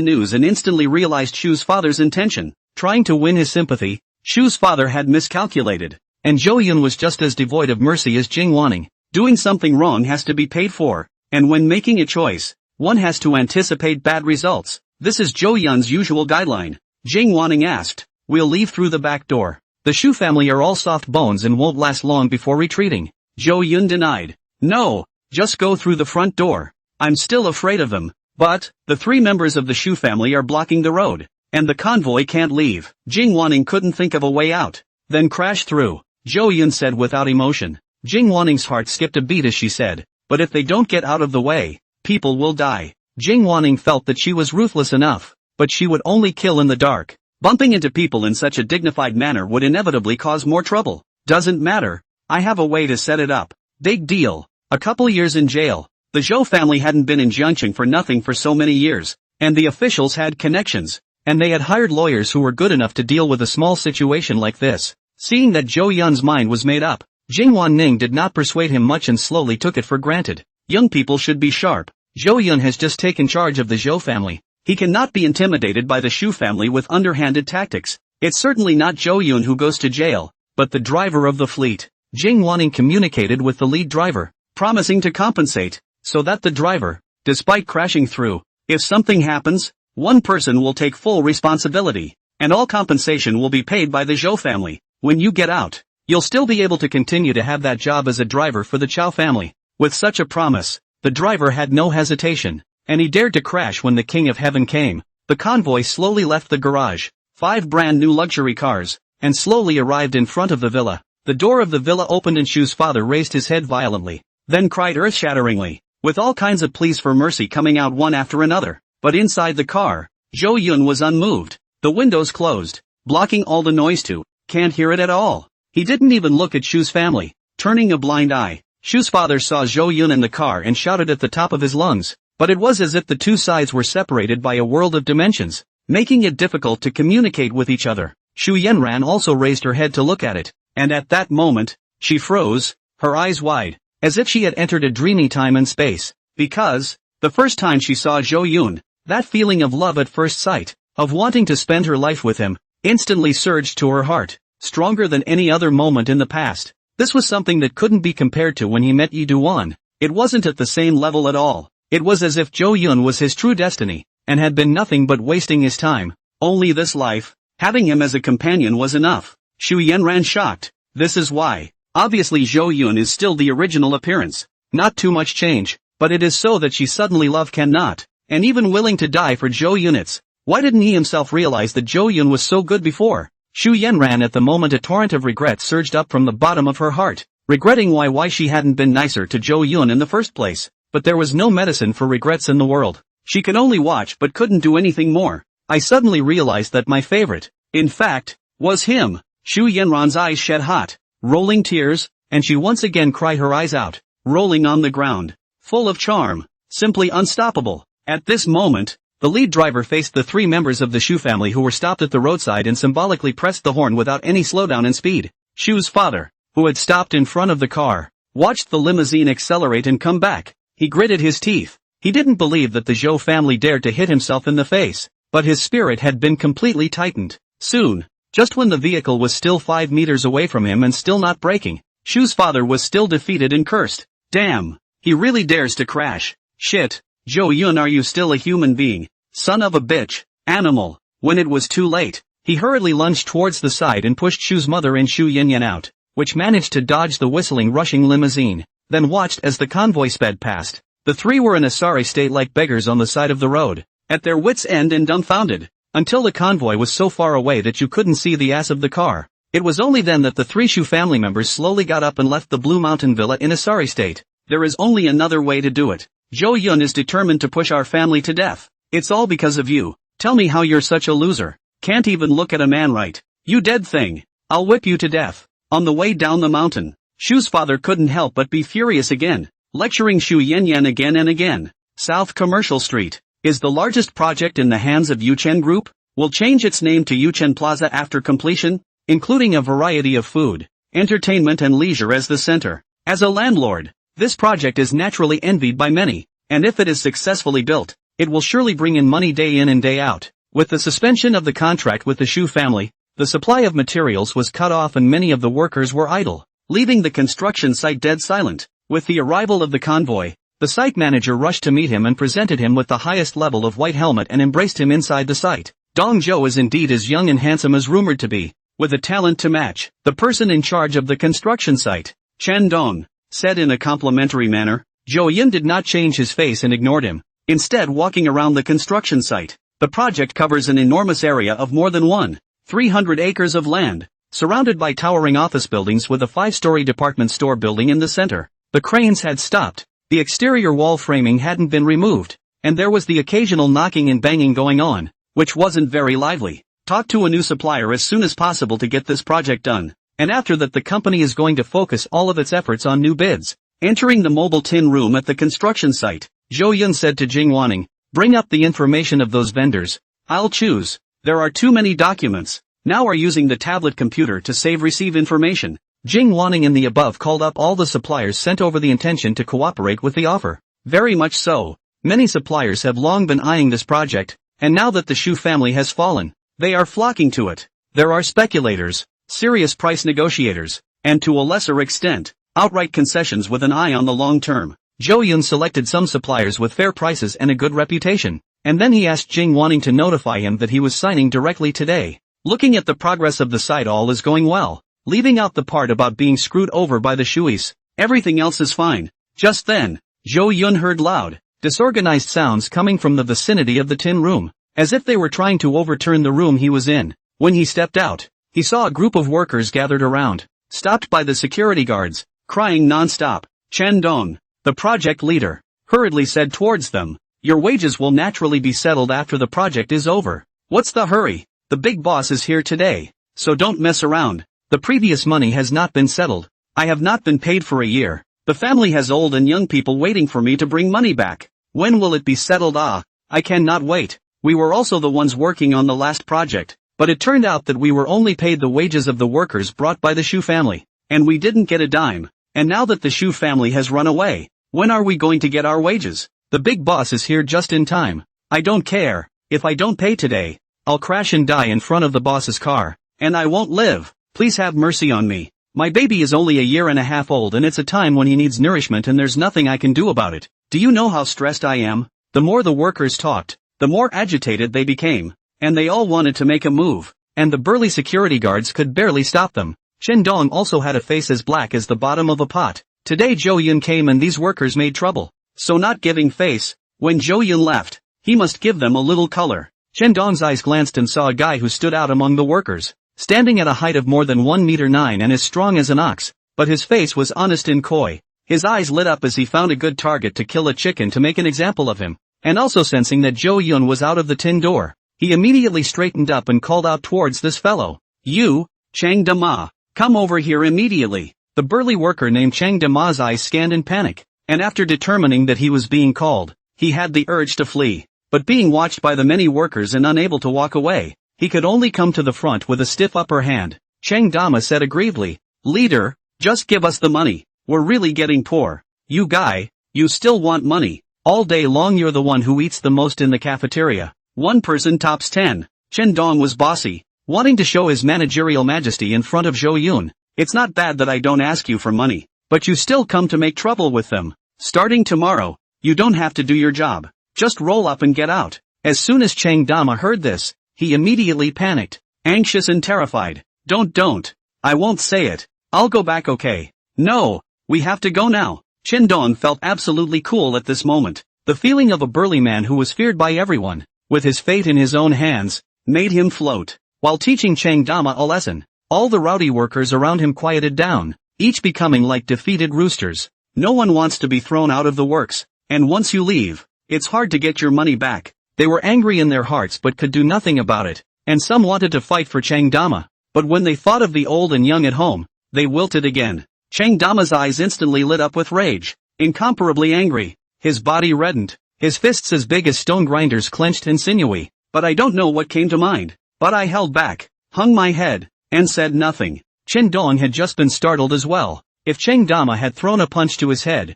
news and instantly realized Shu's father's intention. Trying to win his sympathy, Shu's father had miscalculated, and Zhou Yun was just as devoid of mercy as Jing Wanning. Doing something wrong has to be paid for, and when making a choice, one has to anticipate bad results. This is Zhou Yun's usual guideline. Jing Wanning asked, "We'll leave through the back door. The Shu family are all soft bones and won't last long before retreating." Zhou Yun denied. "No, just go through the front door. I'm still afraid of them." But, the 3 members of the Shu family are blocking the road, and the convoy can't leave. Jing Wanning couldn't think of a way out. "Then crash through," Zhou Yun said without emotion. Jing Wanning's heart skipped a beat as she said, "But if they don't get out of the way, people will die." Jing Wanning felt that she was ruthless enough, but she would only kill in the dark. Bumping into people in such a dignified manner would inevitably cause more trouble. "Doesn't matter. I have a way to set it up." Big deal. A couple years in jail. The Zhou family hadn't been in Jiangqing for nothing for so many years, and the officials had connections, and they had hired lawyers who were good enough to deal with a small situation like this. Seeing that Zhou Yun's mind was made up, Jing Wanning did not persuade him much and slowly took it for granted. Young people should be sharp. Zhou Yun has just taken charge of the Zhou family. He cannot be intimidated by the Shu family with underhanded tactics. It's certainly not Zhou Yun who goes to jail, but the driver of the fleet. Jing Wanning communicated with the lead driver, promising to compensate, so that the driver, despite crashing through, if something happens, one person will take full responsibility, and all compensation will be paid by the Zhou family. When you get out, you'll still be able to continue to have that job as a driver for the Chow family. With such a promise, the driver had no hesitation, and he dared to crash when the King of Heaven came. The convoy slowly left the garage, 5 brand new luxury cars, and slowly arrived in front of the villa. The door of the villa opened and Shu's father raised his head violently, then cried earth-shatteringly, with all kinds of pleas for mercy coming out one after another. But inside the car, Zhou Yun was unmoved, the windows closed, blocking all the noise too. Can't hear it at all. He didn't even look at Shu's family, turning a blind eye. Shu's father saw Zhou Yun in the car and shouted at the top of his lungs, but it was as if the two sides were separated by a world of dimensions, making it difficult to communicate with each other. Shu Yanran also raised her head to look at it, and at that moment, she froze, her eyes wide, as if she had entered a dreamy time and space, because, the first time she saw Zhou Yun, that feeling of love at first sight, of wanting to spend her life with him, instantly surged to her heart, stronger than any other moment in the past. This was something that couldn't be compared to when he met Yi Duan. It wasn't at the same level at all. It was as if Zhou Yun was his true destiny, and had been nothing but wasting his time. Only this life, having him as a companion was enough. Shu Yanran shocked. This is why. Obviously Zhou Yun is still the original appearance. Not too much change, but it is so that she suddenly love cannot, and even willing to die for Zhou Yunits. Why didn't he himself realize that Zhou Yun was so good before? Shu Yanran at the moment a torrent of regret surged up from the bottom of her heart, regretting why she hadn't been nicer to Zhou Yun in the first place. But there was no medicine for regrets in the world. She could only watch but couldn't do anything more. I suddenly realized that my favorite, in fact, was him. Shu Yanran's eyes shed hot, rolling tears, and she once again cried her eyes out, rolling on the ground, full of charm, simply unstoppable. At this moment, the lead driver faced the 3 members of the Shu family who were stopped at the roadside and symbolically pressed the horn without any slowdown in speed. Shu's father, who had stopped in front of the car, watched the limousine accelerate and come back. He gritted his teeth. He didn't believe that the Zhou family dared to hit himself in the face, but his spirit had been completely tightened. Soon, just when the vehicle was still 5 meters away from him and still not braking, Shu's father was still defeated and cursed. Damn, he really dares to crash. Shit, Zhou Yun, are you still a human being? Son of a bitch, animal. When it was too late, he hurriedly lunged towards the side and pushed Shu's mother and Shu Yanyan out, which managed to dodge the whistling rushing limousine, then watched as the convoy sped past. The 3 were in a sorry state like beggars on the side of the road, at their wits' end and dumbfounded, until the convoy was so far away that you couldn't see the ass of the car. It was only then that the 3 Shu family members slowly got up and left the Blue Mountain Villa in a sorry state. There is only another way to do it. Zhou Yun is determined to push our family to death. It's all because of you. Tell me how you're such a loser. Can't even look at a man right. You dead thing. I'll whip you to death. On the way down the mountain, Shu's father couldn't help but be furious again, lecturing Shu Yanyan again and again. South Commercial Street is the largest project in the hands of Yuchen Group, will change its name to Yuchen Plaza after completion, including a variety of food, entertainment and leisure as the center. As a landlord, this project is naturally envied by many, and if it is successfully built, it will surely bring in money day in and day out. With the suspension of the contract with the Shu family, the supply of materials was cut off and many of the workers were idle, leaving the construction site dead silent. With the arrival of the convoy, the site manager rushed to meet him and presented him with the highest level of white helmet and embraced him inside the site. Dong Zhou is indeed as young and handsome as rumored to be, with a talent to match. The person in charge of the construction site, Chen Dong, said in a complimentary manner. Zhou Yun did not change his face and ignored him, instead walking around the construction site. The project covers an enormous area of more than 1,300 acres of land, surrounded by towering office buildings with a 5-story department store building in the center. The cranes had stopped, the exterior wall framing hadn't been removed, and there was the occasional knocking and banging going on, which wasn't very lively. Talk to a new supplier as soon as possible to get this project done, and after that the company is going to focus all of its efforts on new bids. Entering the mobile tin room at the construction site, Zhou Yun said to Jing Wanning, "Bring up the information of those vendors. I'll choose. There are too many documents. Now are using the tablet computer to receive information." Jing Wanning in the above called up all the suppliers sent over the intention to cooperate with the offer. Very much so. Many suppliers have long been eyeing this project, and now that the Shu family has fallen, they are flocking to it. There are speculators, serious price negotiators, and to a lesser extent, outright concessions with an eye on the long term. Zhou Yun selected some suppliers with fair prices and a good reputation, and then he asked Jing Wanning to notify him that he was signing directly today. Looking at the progress of the site, all is going well, leaving out the part about being screwed over by the Shuis. Everything else is fine. Just then, Zhou Yun heard loud, disorganized sounds coming from the vicinity of the tin room, as if they were trying to overturn the room he was in. When he stepped out, he saw a group of workers gathered around, stopped by the security guards, crying non-stop. Chen Dong, the project leader, hurriedly said towards them, "Your wages will naturally be settled after the project is over. What's the hurry? The big boss is here today, so don't mess around. The previous money has not been settled. I have not been paid for a year. The family has old and young people waiting for me to bring money back. When will it be settled? I cannot wait. We were also the ones working on the last project, but it turned out that we were only paid the wages of the workers brought by the Shu family, and we didn't get a dime. And now that the Shu family has run away, when are we going to get our wages? The big boss is here just in time. I don't care. If I don't pay today, I'll crash and die in front of the boss's car, and I won't live. Please have mercy on me. My baby is only a year and a half old and it's a time when he needs nourishment and there's nothing I can do about it. Do you know how stressed I am?" The more the workers talked, the more agitated they became, and they all wanted to make a move, and the burly security guards could barely stop them. Chen Dong also had a face as black as the bottom of a pot. Today Zhou Yun came and these workers made trouble, so not giving face. When Zhou Yun left, he must give them a little color. Chen Dong's eyes glanced and saw a guy who stood out among the workers, standing at a height of more than 1.9 meters and as strong as an ox, but his face was honest and coy. His eyes lit up as he found a good target to kill a chicken to make an example of him, and also sensing that Zhou Yun was out of the tin door, he immediately straightened up and called out towards this fellow, "You, Chang Dama, come over here immediately." The burly worker named Chang Dama's eyes scanned in panic, and after determining that he was being called, he had the urge to flee, but being watched by the many workers and unable to walk away, he could only come to the front with a stiff upper hand. Chang Dama said aggrievedly, "Leader, just give us the money. We're really getting poor." "You guy, you still want money? All day long you're the one who eats the most in the cafeteria. One person tops 10. Chen Dong was bossy, wanting to show his managerial majesty in front of Zhou Yun. "It's not bad that I don't ask you for money, but you still come to make trouble with them. Starting tomorrow, you don't have to do your job. Just roll up and get out." As soon as Chang Dama heard this, he immediately panicked, anxious and terrified. Don't. I won't say it. I'll go back, okay?" "No, we have to go now." Chen Dong felt absolutely cool at this moment. The feeling of a burly man who was feared by everyone, with his fate in his own hands, made him float. While teaching Chang Dama a lesson, all the rowdy workers around him quieted down, each becoming like defeated roosters. No one wants to be thrown out of the works, and once you leave, it's hard to get your money back. They were angry in their hearts but could do nothing about it, and some wanted to fight for Chang Dama, but when they thought of the old and young at home, they wilted again. Chang Dama's eyes instantly lit up with rage, incomparably angry. His body reddened, his fists as big as stone grinders clenched and sinewy, but I don't know what came to mind. But I held back, hung my head, and said nothing. Chen Dong had just been startled as well. If Chang Dama had thrown a punch to his head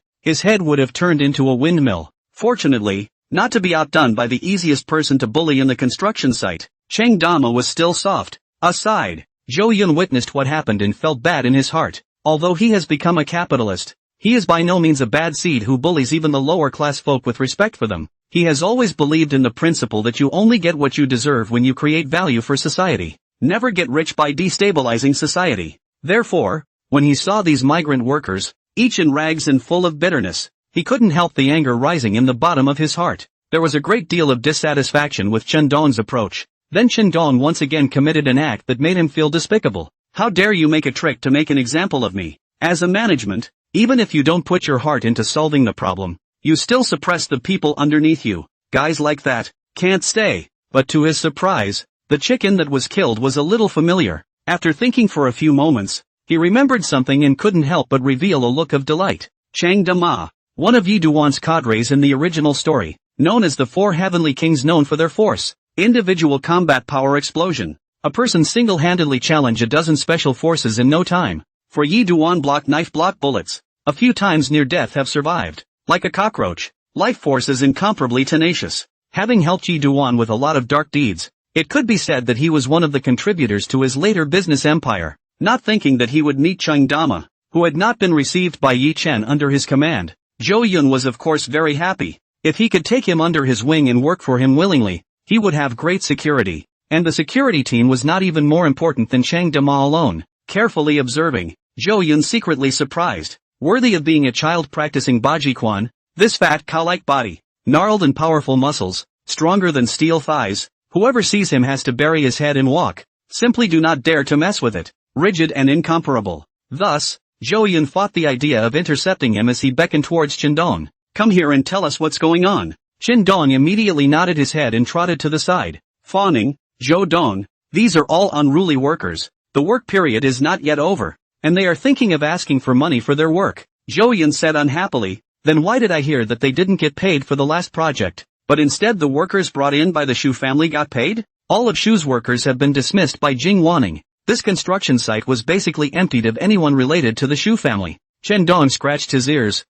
would have turned into a windmill. Fortunately, Not to be outdone by the easiest person to bully in the construction site, Cheng Dama was still soft. Aside, Zhou Yun witnessed what happened and felt bad in his heart. Although he has become a capitalist, he is by no means a bad seed who bullies even the lower class folk with respect for them. He has always believed in the principle that you only get what you deserve when you create value for society. Never get rich by destabilizing society. Therefore, when he saw these migrant workers, each in rags and full of bitterness, he couldn't help the anger rising in the bottom of his heart. There was a great deal of dissatisfaction with Chen Dong's approach. Then Chen Dong once again committed an act that made him feel despicable. How dare you make a trick to make an example of me? As a management, even if you don't put your heart into solving the problem, you still suppress the people underneath you. Guys like that can't stay. But to his surprise, the chicken that was killed was a little familiar. After thinking for a few moments, he remembered something and couldn't help but reveal a look of delight. Chang Dama, one of Yi Duan's cadres in the original story, known as the Four Heavenly Kings, known for their force, individual combat power explosion. A person single-handedly challenge a dozen special forces in no time. For Yi Duan, block knife block bullets. A few times near death have survived. Like a cockroach, life force is incomparably tenacious. Having helped Yi Duan with a lot of dark deeds, it could be said that he was one of the contributors to his later business empire. Not thinking that he would meet Cheng Dama, who had not been received by Yi Chen under his command, Zhou Yun was of course very happy. If he could take him under his wing and work for him willingly, he would have great security. And the security team was not even more important than Cheng Dama alone. Carefully observing, Zhou Yun secretly surprised. Worthy of being a child practicing Bajiquan, this fat cow-like body, gnarled and powerful muscles, stronger than steel thighs, whoever sees him has to bury his head and walk. Simply do not dare to mess with it. Rigid and incomparable. Thus, Zhou Yun fought the idea of intercepting him as he beckoned towards Chen Dong. Come here and tell us what's going on. Chen Dong immediately nodded his head and trotted to the side. Fawning, Zhou Dong, these are all unruly workers. The work period is not yet over, and they are thinking of asking for money for their work. Zhou Yun said unhappily, then why did I hear that they didn't get paid for the last project, but instead the workers brought in by the Shu family got paid? All of Shu's workers have been dismissed by Jing Wanning. This construction site was basically emptied of anyone related to the Shu family. Chen Dong scratched his ears.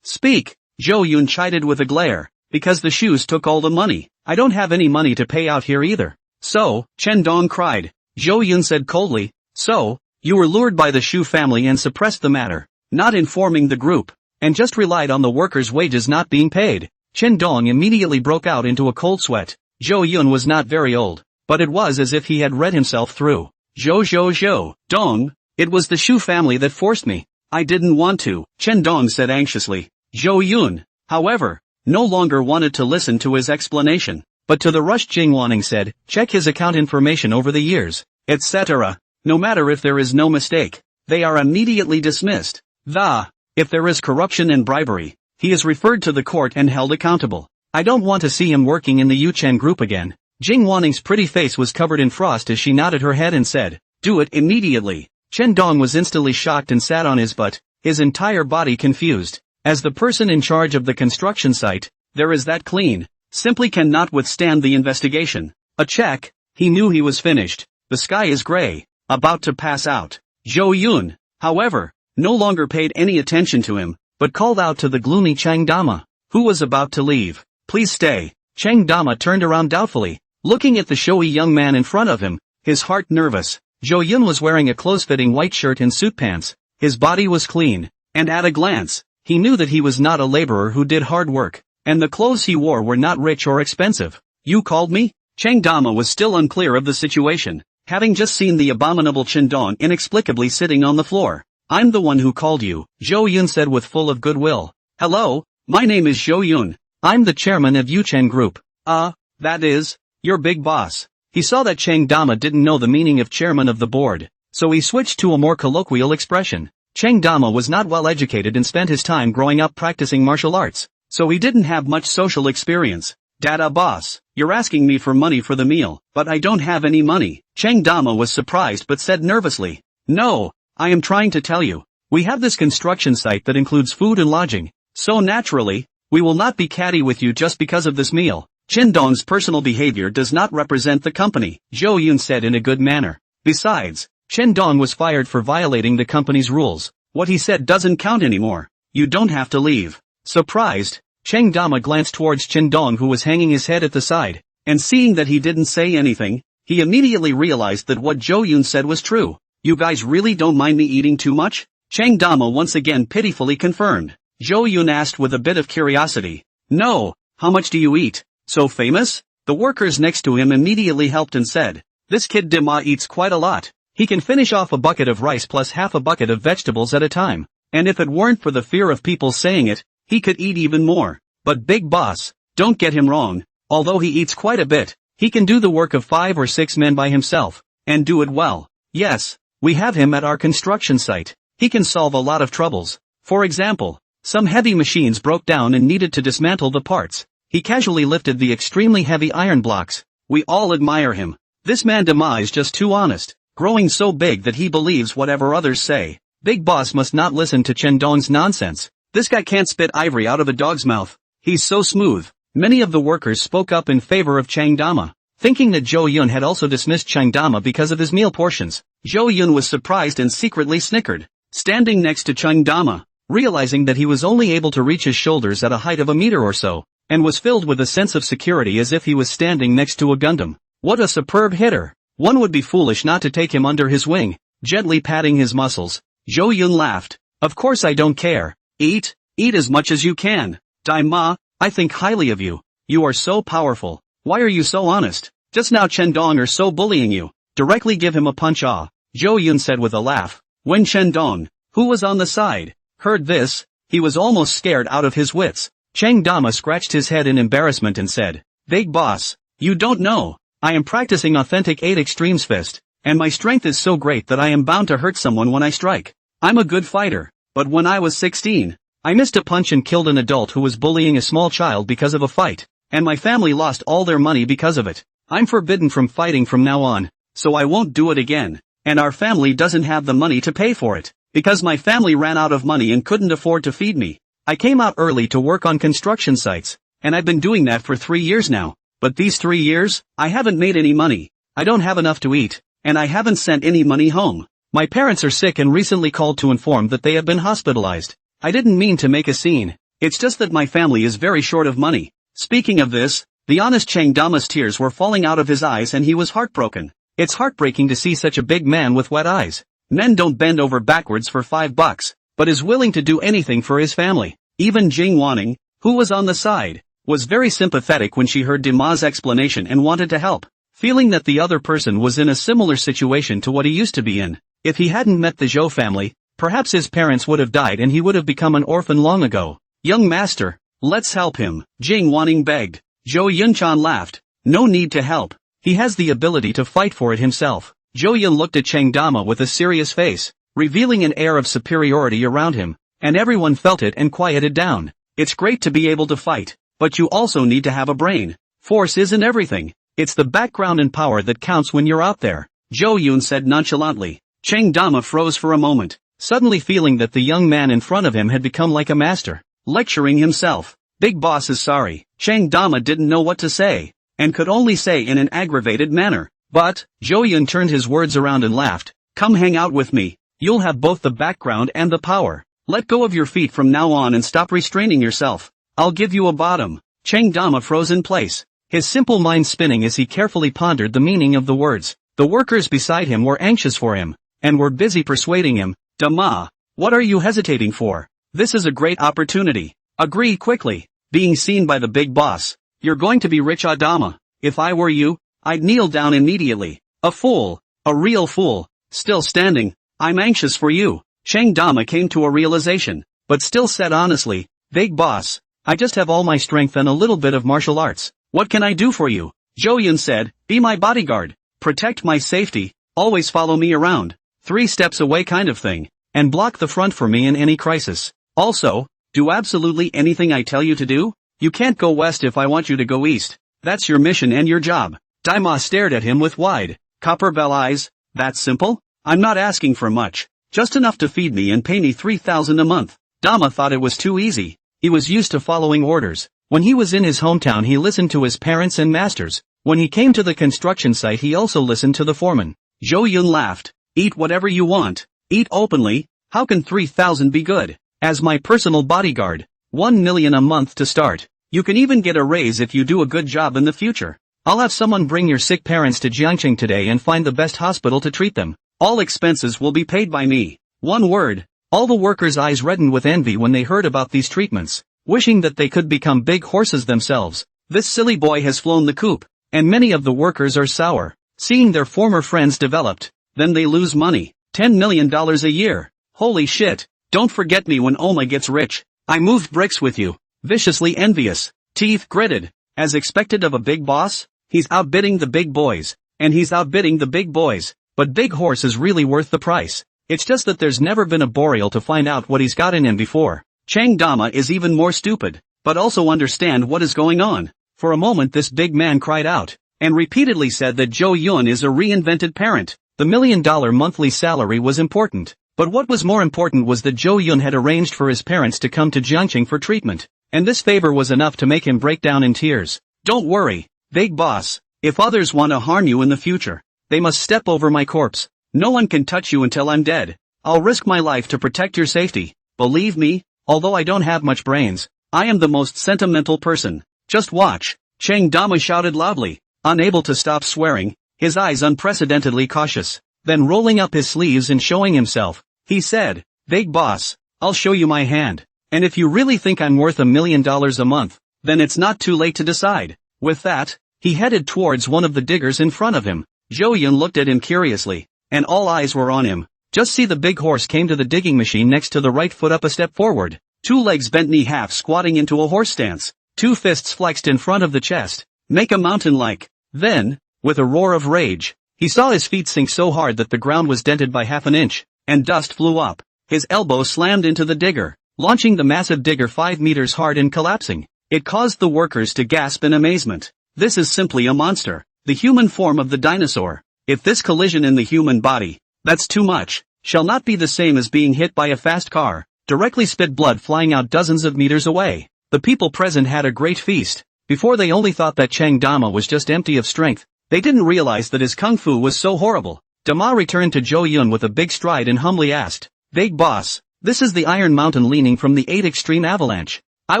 Speak, Zhou Yun chided with a glare, because the Shus took all the money. I don't have any money to pay out here either. So, Chen Dong cried. Zhou Yun said coldly, so, you were lured by the Shu family and suppressed the matter, not informing the group, and just relied on the workers' wages not being paid. Chen Dong immediately broke out into a cold sweat. Zhou Yun was not very old, but it was as if he had read himself through. Zhou Dong, it was the Shu family that forced me. I didn't want to, Chen Dong said anxiously. Zhou Yun, however, no longer wanted to listen to his explanation, but to the rushed Jing Wanning said, check his account information over the years, etc. No matter if there is no mistake, they are immediately dismissed. If there is corruption and bribery, he is referred to the court and held accountable. I don't want to see him working in the Yuchen Group again. Jing Wanning's pretty face was covered in frost as she nodded her head and said, do it immediately. Chen Dong was instantly shocked and sat on his butt, his entire body confused. As the person in charge of the construction site, there is that clean, simply cannot withstand the investigation. A check, he knew he was finished. The sky is gray, about to pass out. Zhou Yun, however, no longer paid any attention to him, but called out to the gloomy Cheng Dama, who was about to leave. Please stay. Cheng Dama turned around doubtfully, looking at the showy young man in front of him, his heart nervous. Zhou Yun was wearing a close-fitting white shirt and suit pants. His body was clean, and at a glance, he knew that he was not a laborer who did hard work, and the clothes he wore were not rich or expensive. You called me? Cheng Dama was still unclear of the situation, having just seen the abominable Chen Dong inexplicably sitting on the floor. I'm the one who called you, Zhou Yun said with full of goodwill. Hello, my name is Zhou Yun. I'm the chairman of Yuchen Group. That is, your big boss. He saw that Cheng Dama didn't know the meaning of chairman of the board, so he switched to a more colloquial expression. Cheng Dama was not well educated and spent his time growing up practicing martial arts, so he didn't have much social experience. Dada boss, you're asking me for money for the meal, but I don't have any money. Cheng Dama was surprised but said nervously. No, I am trying to tell you, we have this construction site that includes food and lodging, so naturally, we will not be catty with you just because of this meal. Chen Dong's personal behavior does not represent the company, Zhou Yun said in a good manner. Besides, Chen Dong was fired for violating the company's rules. What he said doesn't count anymore. You don't have to leave. Surprised, Cheng Dama glanced towards Chen Dong, who was hanging his head at the side, and seeing that he didn't say anything, he immediately realized that what Zhou Yun said was true. You guys really don't mind me eating too much? Cheng Dama once again pitifully confirmed. Zhou Yun asked with a bit of curiosity. No, how much do you eat? So famous? The workers next to him immediately helped and said, this kid Dima eats quite a lot. He can finish off a bucket of rice plus half a bucket of vegetables at a time. And if it weren't for the fear of people saying it, he could eat even more. But big boss, don't get him wrong, although he eats quite a bit, he can do the work of 5 or 6 men by himself, and do it well. Yes, we have him at our construction site. He can solve a lot of troubles. For example, some heavy machines broke down and needed to dismantle the parts. He casually lifted the extremely heavy iron blocks. We all admire him. This man Dima is just too honest, growing so big that he believes whatever others say. Big boss must not listen to Chen Dong's nonsense. This guy can't spit ivory out of a dog's mouth. He's so smooth. Many of the workers spoke up in favor of Cheng Dama, thinking that Zhou Yun had also dismissed Cheng Dama because of his meal portions. Zhou Yun was surprised and secretly snickered, standing next to Cheng Dama, realizing that he was only able to reach his shoulders at a height of a meter or so, and was filled with a sense of security as if he was standing next to a Gundam. What a superb hitter! One would be foolish not to take him under his wing. Gently patting his muscles, Zhou Yun laughed. Of course I don't care. Eat as much as you can. Dima, I think highly of you. You are so powerful. Why are you so honest? Just now Chen Dong are so bullying you. Directly give him a punch. Zhou Yun said with a laugh. When Chen Dong, who was on the side, heard this, he was almost scared out of his wits. Cheng Dama scratched his head in embarrassment and said, Big boss, you don't know. I am practicing authentic 8 extremes fist, and my strength is so great that I am bound to hurt someone when I strike. I'm a good fighter, but when I was 16, I missed a punch and killed an adult who was bullying a small child because of a fight, and my family lost all their money because of it. I'm forbidden from fighting from now on, so I won't do it again, and our family doesn't have the money to pay for it, because my family ran out of money and couldn't afford to feed me. I came out early to work on construction sites, and I've been doing that for 3 years now, but these 3 years, I haven't made any money. I don't have enough to eat, and I haven't sent any money home. My parents are sick and recently called to inform that they have been hospitalized. I didn't mean to make a scene. It's just that my family is very short of money. Speaking of this, the honest Cheng Dama's tears were falling out of his eyes and he was heartbroken. It's heartbreaking to see such a big man with wet eyes. Men don't bend over backwards for $5, but is willing to do anything for his family. Even Jing Wanning, who was on the side, was very sympathetic when she heard Dima's explanation and wanted to help, feeling that the other person was in a similar situation to what he used to be in. If he hadn't met the Zhou family, perhaps his parents would have died and he would have become an orphan long ago. Young master, let's help him, Jing Wanning begged. Zhou Yunchan laughed. No need to help. He has the ability to fight for it himself. Zhou Yun looked at Cheng Dama with a serious face, revealing an air of superiority around him, and everyone felt it and quieted down. It's great to be able to fight, but you also need to have a brain. Force isn't everything. It's the background and power that counts when you're out there, Zhou Yun said nonchalantly. Cheng Dama froze for a moment, suddenly feeling that the young man in front of him had become like a master, lecturing himself. Big boss is sorry. Cheng Dama didn't know what to say, and could only say in an aggravated manner. But, Zhou Yun turned his words around and laughed. Come hang out with me. You'll have both the background and the power. Let go of your feet from now on and stop restraining yourself. I'll give you a bottom. Cheng Dama froze in place, his simple mind spinning as he carefully pondered the meaning of the words. The workers beside him were anxious for him, and were busy persuading him. Dama, what are you hesitating for? This is a great opportunity. Agree quickly. Being seen by the big boss. You're going to be rich, Dama. If I were you, I'd kneel down immediately. A fool. A real fool. Still standing. I'm anxious for you. Cheng Dama came to a realization, but still said honestly, Big boss, I just have all my strength and a little bit of martial arts. What can I do for you? Zhou Yun said, be my bodyguard. Protect my safety. Always follow me around. 3 steps away kind of thing. And block the front for me in any crisis. Also, do absolutely anything I tell you to do. You can't go west if I want you to go east. That's your mission and your job. Daima stared at him with wide, copper bell eyes. That simple? I'm not asking for much. Just enough to feed me and pay me 3,000 a month. Dama thought it was too easy. He was used to following orders. When he was in his hometown he listened to his parents and masters. When he came to the construction site he also listened to the foreman. Zhou Yun laughed. Eat whatever you want. Eat openly. How can 3,000 be good? As my personal bodyguard, 1 million a month to start. You can even get a raise if you do a good job in the future. I'll have someone bring your sick parents to Jiangqing today and find the best hospital to treat them. All expenses will be paid by me. One word. All the workers' eyes reddened with envy when they heard about these treatments, wishing that they could become big horses themselves. This silly boy has flown the coop, and many of the workers are sour, seeing their former friends developed. Then they lose money. $10 million a year. Holy shit. Don't forget me when Oma gets rich. I moved bricks with you. Viciously envious. Teeth gritted. As expected of a big boss, he's outbidding the big boys. And he's outbidding the big boys. But Big Horse is really worth the price. It's just that there's never been a Boreal to find out what he's got in him before. Chang Dama is even more stupid, but also understand what is going on. For a moment this big man cried out, and repeatedly said that Zhou Yun is a reinvented parent. The $1 million monthly salary was important, but what was more important was that Zhou Yun had arranged for his parents to come to Jiangqing for treatment, and this favor was enough to make him break down in tears. Don't worry, big boss, if others want to harm you in the future, they must step over my corpse. No one can touch you until I'm dead. I'll risk my life to protect your safety. Believe me, although I don't have much brains, I am the most sentimental person. Just watch. Chang Dama shouted loudly, unable to stop swearing, his eyes unprecedentedly cautious. Then rolling up his sleeves and showing himself, he said, Big boss, I'll show you my hand. And if you really think I'm worth $1 million a month, then it's not too late to decide. With that, he headed towards one of the diggers in front of him. Zhou Yun looked at him curiously, and all eyes were on him. Just see the big horse came to the digging machine next to the right foot up a step forward. 2 legs bent knee half squatting into a horse stance. 2 fists flexed in front of the chest. Make a mountain like. Then, with a roar of rage, he saw his feet sink so hard that the ground was dented by half an inch, and dust flew up. His elbow slammed into the digger, launching the massive digger 5 meters hard and collapsing. It caused the workers to gasp in amazement. This is simply a monster, the human form of the dinosaur. If this collision in the human body, that's too much, shall not be the same as being hit by a fast car, directly spit blood flying out dozens of meters away. The people present had a great feast. Before they only thought that Chang Dama was just empty of strength. They didn't realize that his kung fu was so horrible. Dama returned to Zhou Yun with a big stride and humbly asked, Big boss, this is the Iron Mountain leaning from the 8 extreme avalanche. I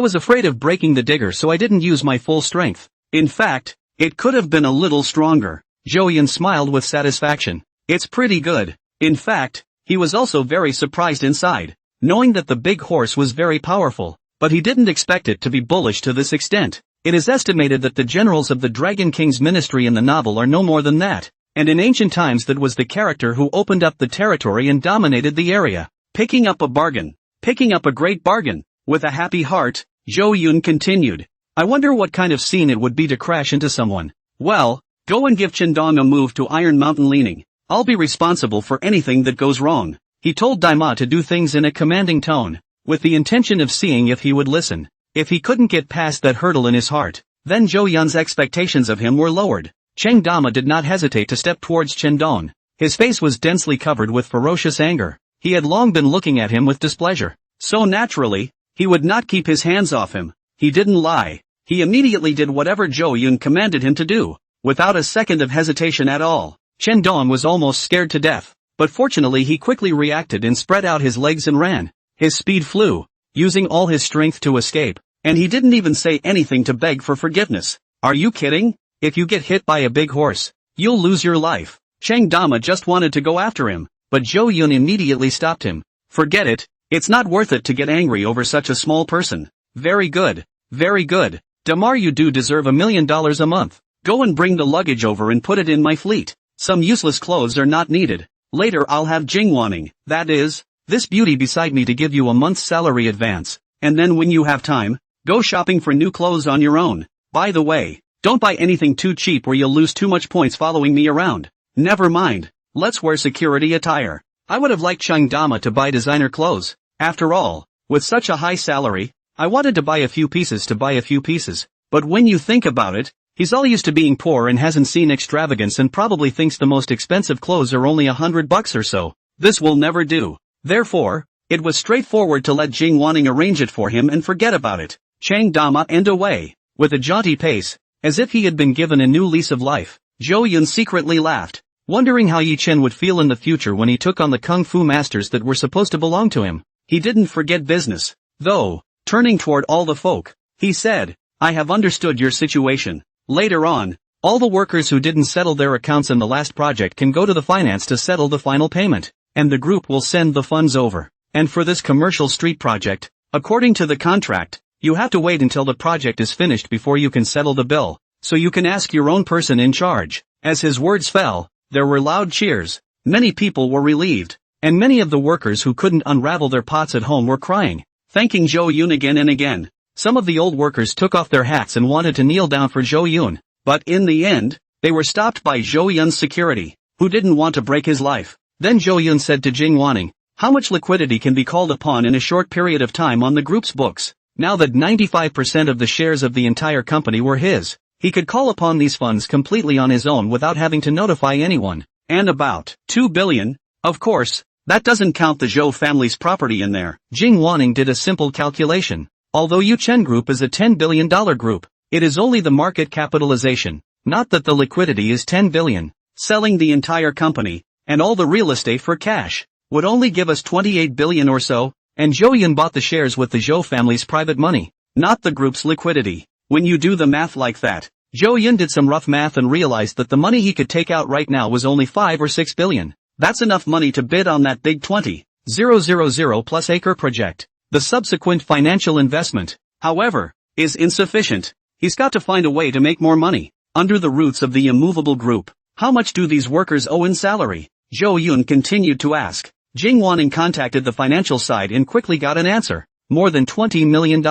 was afraid of breaking the digger so I didn't use my full strength. In fact, it could have been a little stronger. Zhou Yun smiled with satisfaction. It's pretty good. In fact, he was also very surprised inside, knowing that the big horse was very powerful, but he didn't expect it to be bullish to this extent. It is estimated that the generals of the Dragon King's ministry in the novel are no more than that, and in ancient times that was the character who opened up the territory and dominated the area. Picking up a bargain. Picking up a great bargain. With a happy heart, Zhou Yun continued. I wonder what kind of scene it would be to crash into someone. Well, go and give Chendong a move to Iron Mountain leaning. I'll be responsible for anything that goes wrong. He told Daima to do things in a commanding tone, with the intention of seeing if he would listen. If he couldn't get past that hurdle in his heart, then Zhou Yun's expectations of him were lowered. Chang Dama did not hesitate to step towards Chendong. His face was densely covered with ferocious anger. He had long been looking at him with displeasure. So naturally, he would not keep his hands off him. He didn't lie. He immediately did whatever Zhou Yun commanded him to do, without a second of hesitation at all. Chendong was almost scared to death, but fortunately he quickly reacted and spread out his legs and ran. His speed flew, using all his strength to escape, and he didn't even say anything to beg for forgiveness. Are you kidding? If you get hit by a big horse, you'll lose your life. Chang Dama just wanted to go after him, but Zhou Yun immediately stopped him. Forget it, it's not worth it to get angry over such a small person. Very good, very good. Damar, you do deserve $1 million a month. Go and bring the luggage over and put it in my fleet. Some useless clothes are not needed. Later I'll have Jingwaning, that is, this beauty beside me to give you a month's salary advance, and then when you have time, go shopping for new clothes on your own. By the way, don't buy anything too cheap or you'll lose too much points following me around. Never mind, let's wear security attire. I would have liked Chang Dama to buy designer clothes. After all, with such a high salary, I wanted to buy a few pieces to buy a few pieces. But when you think about it, he's all used to being poor and hasn't seen extravagance and probably thinks the most expensive clothes are only $100 or so. This will never do. Therefore, it was straightforward to let Jing Wanning arrange it for him and forget about it. Chang Dama and away, with a jaunty pace, as if he had been given a new lease of life. Zhou Yun secretly laughed, wondering how Yi Chen would feel in the future when he took on the kung fu masters that were supposed to belong to him. He didn't forget business, though. Turning toward all the folk, he said, I have understood your situation. Later on, all the workers who didn't settle their accounts in the last project can go to the finance to settle the final payment, and the group will send the funds over. And for this commercial street project, according to the contract, you have to wait until the project is finished before you can settle the bill, so you can ask your own person in charge. As his words fell, there were loud cheers. Many people were relieved, and many of the workers who couldn't unravel their pots at home were crying, thanking Zhou Yun again and again. Some of the old workers took off their hats and wanted to kneel down for Zhou Yun, but in the end, they were stopped by Zhou Yun's security, who didn't want to break his life. Then Zhou Yun said to Jing Wanning, how much liquidity can be called upon in a short period of time on the group's books? Now that 95% of the shares of the entire company were his, he could call upon these funds completely on his own without having to notify anyone. And about 2 billion, of course, that doesn't count the Zhou family's property in there. Jing Wanning did a simple calculation. Although Yuchen Group is a $10 billion group, it is only the market capitalization, not that the liquidity is 10 billion. Selling the entire company, and all the real estate for cash, would only give us 28 billion or so, and Zhou Yun bought the shares with the Zhou family's private money, not the group's liquidity. When you do the math like that, Zhou Yun did some rough math and realized that the money he could take out right now was only 5 or 6 billion. That's enough money to bid on that big 20,000 plus acre project. The subsequent financial investment, however, is insufficient. He's got to find a way to make more money. Under the roots of the immovable group, how much do these workers owe in salary? Zhou Yun continued to ask. Jing Wanning contacted the financial side and quickly got an answer. More than $20 million.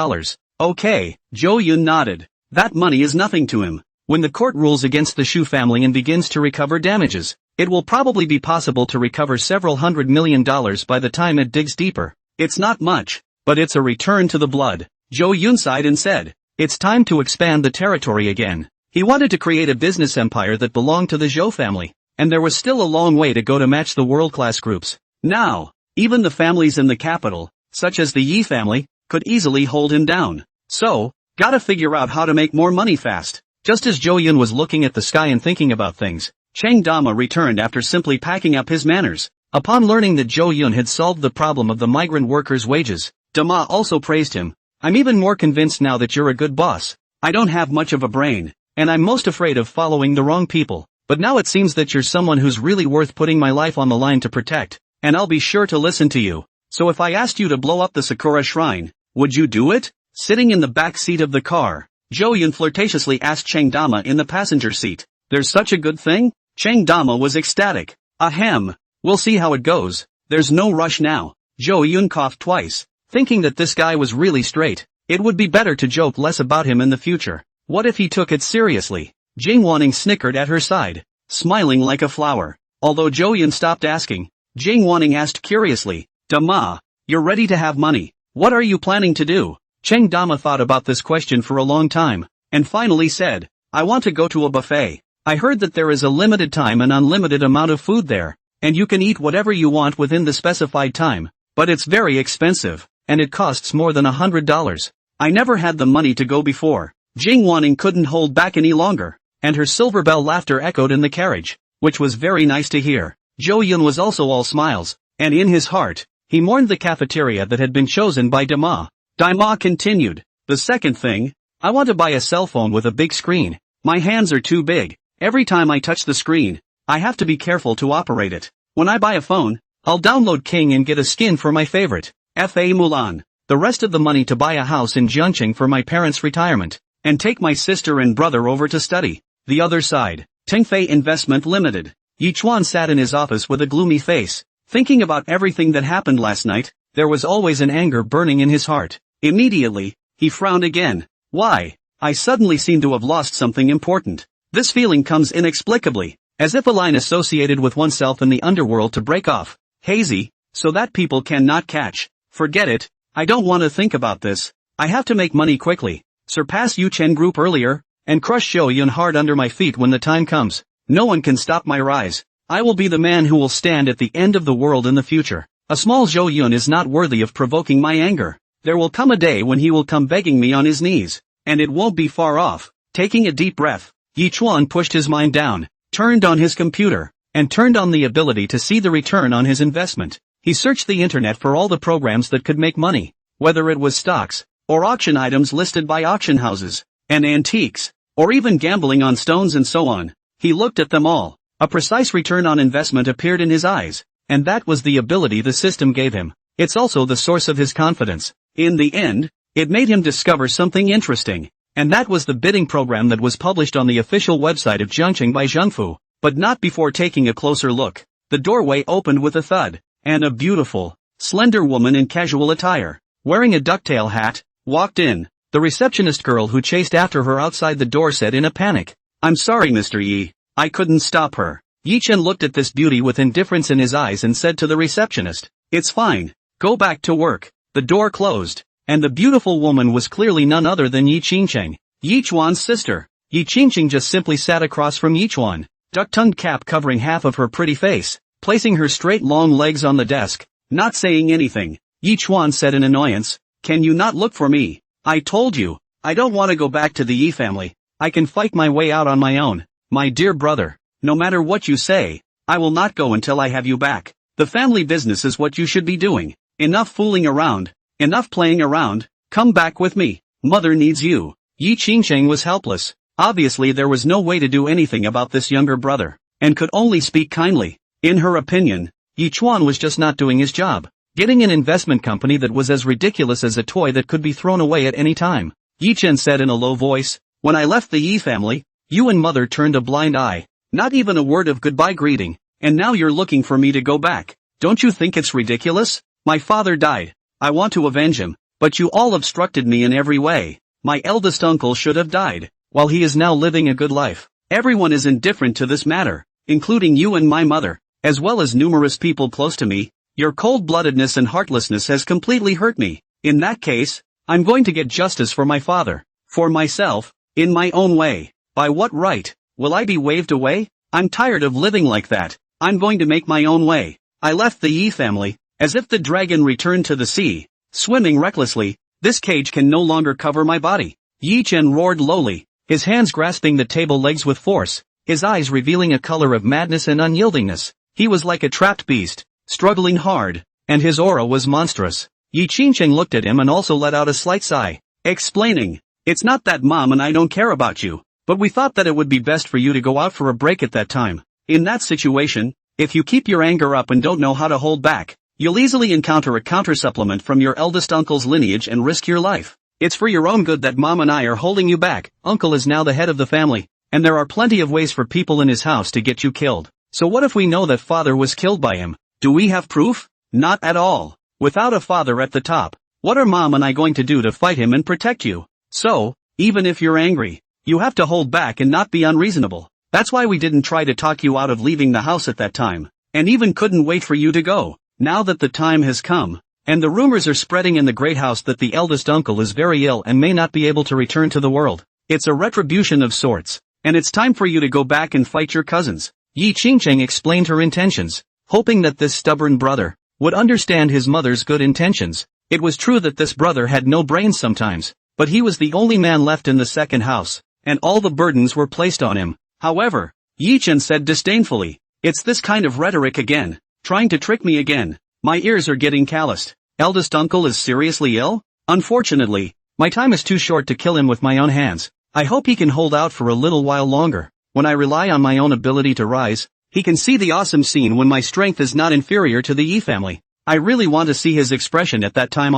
Okay, Zhou Yun nodded. That money is nothing to him. When the court rules against the Shus family and begins to recover damages, it will probably be possible to recover several $100 million by the time it digs deeper. It's not much, but it's a return to the blood. Zhou Yun sighed and said, it's time to expand the territory again. He wanted to create a business empire that belonged to the Zhou family, and there was still a long way to go to match the world-class groups. Now, even the families in the capital, such as the Yi family, could easily hold him down. So, gotta figure out how to make more money fast. Just as Zhou Yun was looking at the sky and thinking about things, Cheng Dama returned after simply packing up his manners. Upon learning that Zhou Yun had solved the problem of the migrant workers' wages, Dama also praised him. I'm even more convinced now that you're a good boss. I don't have much of a brain, and I'm most afraid of following the wrong people. But now it seems that you're someone who's really worth putting my life on the line to protect, and I'll be sure to listen to you. So if I asked you to blow up the Sakura Shrine, would you do it? Sitting in the back seat of the car, Zhou Yun flirtatiously asked Cheng Dama in the passenger seat. There's such a good thing? Cheng Dama was ecstatic. Ahem. We'll see how it goes. There's no rush now. Zhou Yun coughed twice, thinking that this guy was really straight. It would be better to joke less about him in the future. What if he took it seriously? Jing Wanning snickered at her side, smiling like a flower. Although Zhou Yun stopped asking, Jing Wanning asked curiously, Dama, you're ready to have money. What are you planning to do? Cheng Dama thought about this question for a long time, and finally said, I want to go to a buffet. I heard that there is a limited time and unlimited amount of food there, and you can eat whatever you want within the specified time, but it's very expensive, and it costs more than $100. I never had the money to go before. Jing Wanning couldn't hold back any longer, and her silver bell laughter echoed in the carriage, which was very nice to hear. Zhou Yun was also all smiles, and in his heart, he mourned the cafeteria that had been chosen by Dama. Dama continued, the second thing, I want to buy a cell phone with a big screen. My hands are too big. Every time I touch the screen, I have to be careful to operate it. When I buy a phone, I'll download King and get a skin for my favorite, Fa Mulan. The rest of the money to buy a house in Jiangqing for my parents' retirement, and take my sister and brother over to study. The other side, Tengfei Investment Limited. Yichuan sat in his office with a gloomy face, thinking about everything that happened last night. There was always an anger burning in his heart. Immediately, he frowned again. Why? I suddenly seem to have lost something important. This feeling comes inexplicably, as if a line associated with oneself in the underworld to break off, hazy, so that people cannot catch. Forget it, I don't want to think about this. I have to make money quickly, surpass Yuchen Group earlier, and crush Zhou Yun hard under my feet when the time comes. No one can stop my rise. I will be the man who will stand at the end of the world in the future. A small Zhou Yun is not worthy of provoking my anger. There will come a day when he will come begging me on his knees, and it won't be far off. Taking a deep breath, Yichuan pushed his mind down, turned on his computer, and turned on the ability to see the return on his investment. He searched the internet for all the programs that could make money, whether it was stocks, or auction items listed by auction houses, and antiques, or even gambling on stones and so on. He looked at them all. A precise return on investment appeared in his eyes, and that was the ability the system gave him. It's also the source of his confidence. In the end, it made him discover something interesting, and that was the bidding program that was published on the official website of Zhengqing by Zhengfu. But not before taking a closer look. The doorway opened with a thud, and a beautiful, slender woman in casual attire, wearing a ducktail hat, walked in. The receptionist girl who chased after her outside the door said in a panic, "I'm sorry, Mr. Yi. I couldn't stop her." Yuchen looked at this beauty with indifference in his eyes and said to the receptionist, "It's fine. Go back to work." The door closed, and the beautiful woman was clearly none other than Yi Qingcheng, Yi Chuan's sister. Yi Qingcheng just simply sat across from Yi Chuan, duck-tongued cap covering half of her pretty face, placing her straight long legs on the desk, not saying anything. Yi Chuan said in annoyance, "Can you not look for me? I told you, I don't want to go back to the Yi family. I can fight my way out on my own. My dear brother, no matter what you say, I will not go until I have you back. The family business is what you should be doing. Enough fooling around, enough playing around, come back with me. Mother needs you." Yi Qingcheng was helpless. Obviously there was no way to do anything about this younger brother, and could only speak kindly. In her opinion, Yi Chuan was just not doing his job, getting an investment company that was as ridiculous as a toy that could be thrown away at any time. Yi Chen said in a low voice, "When I left the Yi family, you and mother turned a blind eye, not even a word of goodbye greeting, and now you're looking for me to go back. Don't you think it's ridiculous? My father died. I want to avenge him, but you all obstructed me in every way. My eldest uncle should have died, while he is now living a good life. Everyone is indifferent to this matter, including you and my mother, as well as numerous people close to me. Your cold-bloodedness and heartlessness has completely hurt me. In that case, I'm going to get justice for my father, for myself, in my own way. By what right? Will I be waved away? I'm tired of living like that. I'm going to make my own way." I left the Yi family, as if the dragon returned to the sea, swimming recklessly. "This cage can no longer cover my body." Yi Chen roared lowly, his hands grasping the table legs with force, his eyes revealing a color of madness and unyieldingness. He was like a trapped beast, struggling hard, and his aura was monstrous. Yi Qingcheng looked at him and also let out a slight sigh, explaining, "It's not that Mom and I don't care about you, but we thought that it would be best for you to go out for a break at that time. In that situation, if you keep your anger up and don't know how to hold back, you'll easily encounter a counter-supplement from your eldest uncle's lineage and risk your life. It's for your own good that Mom and I are holding you back. Uncle is now the head of the family, and there are plenty of ways for people in his house to get you killed. So what if we know that father was killed by him? Do we have proof? Not at all. Without a father at the top, what are Mom and I going to do to fight him and protect you? So, even if you're angry, you have to hold back and not be unreasonable. That's why we didn't try to talk you out of leaving the house at that time, and even couldn't wait for you to go. Now that the time has come, and the rumors are spreading in the great house that the eldest uncle is very ill and may not be able to return to the world, it's a retribution of sorts, and it's time for you to go back and fight your cousins." Yi Qingcheng explained her intentions, hoping that this stubborn brother would understand his mother's good intentions. It was true that this brother had no brains sometimes, but he was the only man left in the second house, and all the burdens were placed on him. However, Yi Chen said disdainfully, "It's this kind of rhetoric again, trying to trick me again. My ears are getting calloused. Eldest uncle is seriously ill? Unfortunately, my time is too short to kill him with my own hands. I hope he can hold out for a little while longer. When I rely on my own ability to rise, he can see the awesome scene when my strength is not inferior to the Yi family. I really want to see his expression at that time.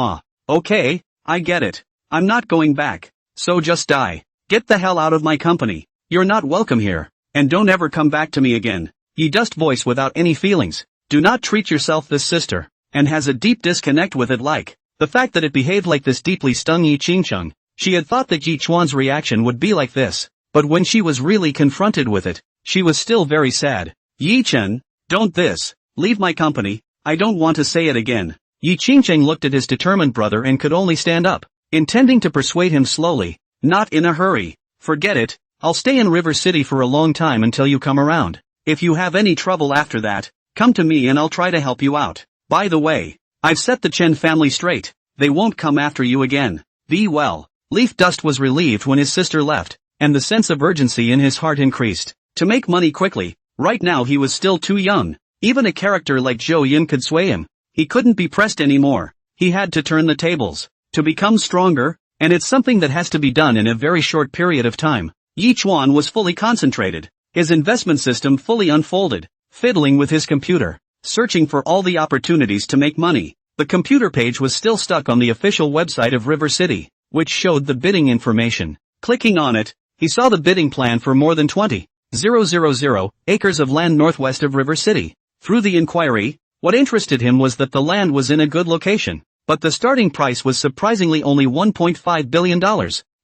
Okay, I get it. I'm not going back. So just die. Get the hell out of my company. You're not welcome here. And don't ever come back to me again." Yi just voiced without any feelings. "Do not treat yourself this sister," and has a deep disconnect with it like. The fact that it behaved like this deeply stung Yi Qingcheng. She had thought that Yi Chuan's reaction would be like this, but when she was really confronted with it, she was still very sad. "Yi Chen, don't this. Leave my company. I don't want to say it again." Yi Qingcheng looked at his determined brother and could only stand up, intending to persuade him slowly, "Not in a hurry. Forget it. I'll stay in River City for a long time until you come around. If you have any trouble after that, come to me and I'll try to help you out. By the way, I've set the Chen family straight. They won't come after you again. Be well." Leaf Dust was relieved when his sister left, and the sense of urgency in his heart increased. To make money quickly, right now he was still too young. Even a character like Zhou Yin could sway him. He couldn't be pressed anymore. He had to turn the tables. To become stronger, And it's something that has to be done in a very short period of time. Yichuan was fully concentrated, his investment system fully unfolded, fiddling with his computer, searching for all the opportunities to make money. The computer page was still stuck on the official website of River City, which showed the bidding information. Clicking on it, he saw the bidding plan for more than 20,000 acres of land northwest of River City. Through the inquiry, what interested him was that the land was in a good location, but the starting price was surprisingly only $1.5 billion.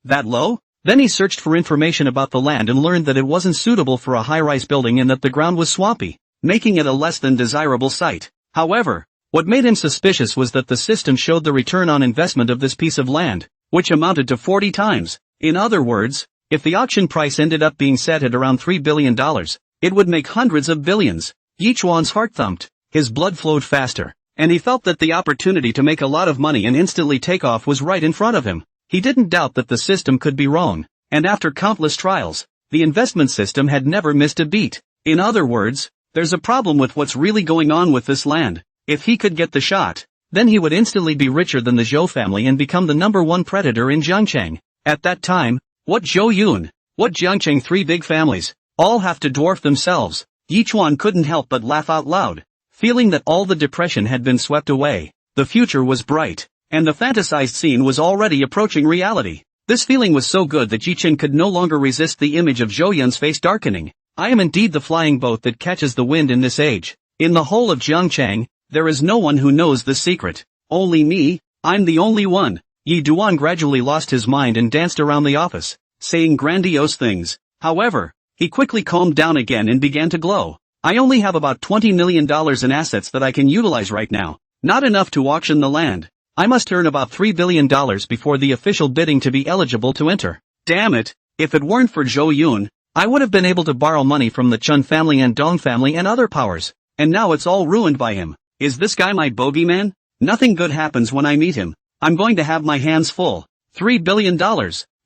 That low? Then he searched for information about the land and learned that it wasn't suitable for a high-rise building and that the ground was swampy, making it a less than desirable site. However, what made him suspicious was that the system showed the return on investment of this piece of land, which amounted to 40 times. In other words, if the auction price ended up being set at around $3 billion, it would make hundreds of billions. Yichuan's heart thumped, his blood flowed faster, and he felt that the opportunity to make a lot of money and instantly take off was right in front of him. He didn't doubt that the system could be wrong, and after countless trials, the investment system had never missed a beat. In other words, there's a problem with what's really going on with this land. If he could get the shot, then he would instantly be richer than the Zhou family and become the #1 predator in Jiangcheng. At that time, what Zhou Yun, what Jiangcheng, three big families, all have to dwarf themselves. Yichuan couldn't help but laugh out loud, feeling that all the depression had been swept away. The future was bright, and the fantasized scene was already approaching reality. This feeling was so good that Yichen could no longer resist the image of Zhou Yun's face darkening. I am indeed the flying boat that catches the wind in this age. In the whole of Jiangcheng, there is no one who knows the secret. Only me, I'm the only one. Yi Duan gradually lost his mind and danced around the office, saying grandiose things. However, he quickly calmed down again and began to glow. I only have about $20 million in assets that I can utilize right now. Not enough to auction the land. I must earn about $3 billion before the official bidding to be eligible to enter. Damn it, if it weren't for Zhou Yun, I would have been able to borrow money from the Chun family and Dong family and other powers. And now it's all ruined by him. Is this guy my bogeyman? Nothing good happens when I meet him. I'm going to have my hands full. $3 billion.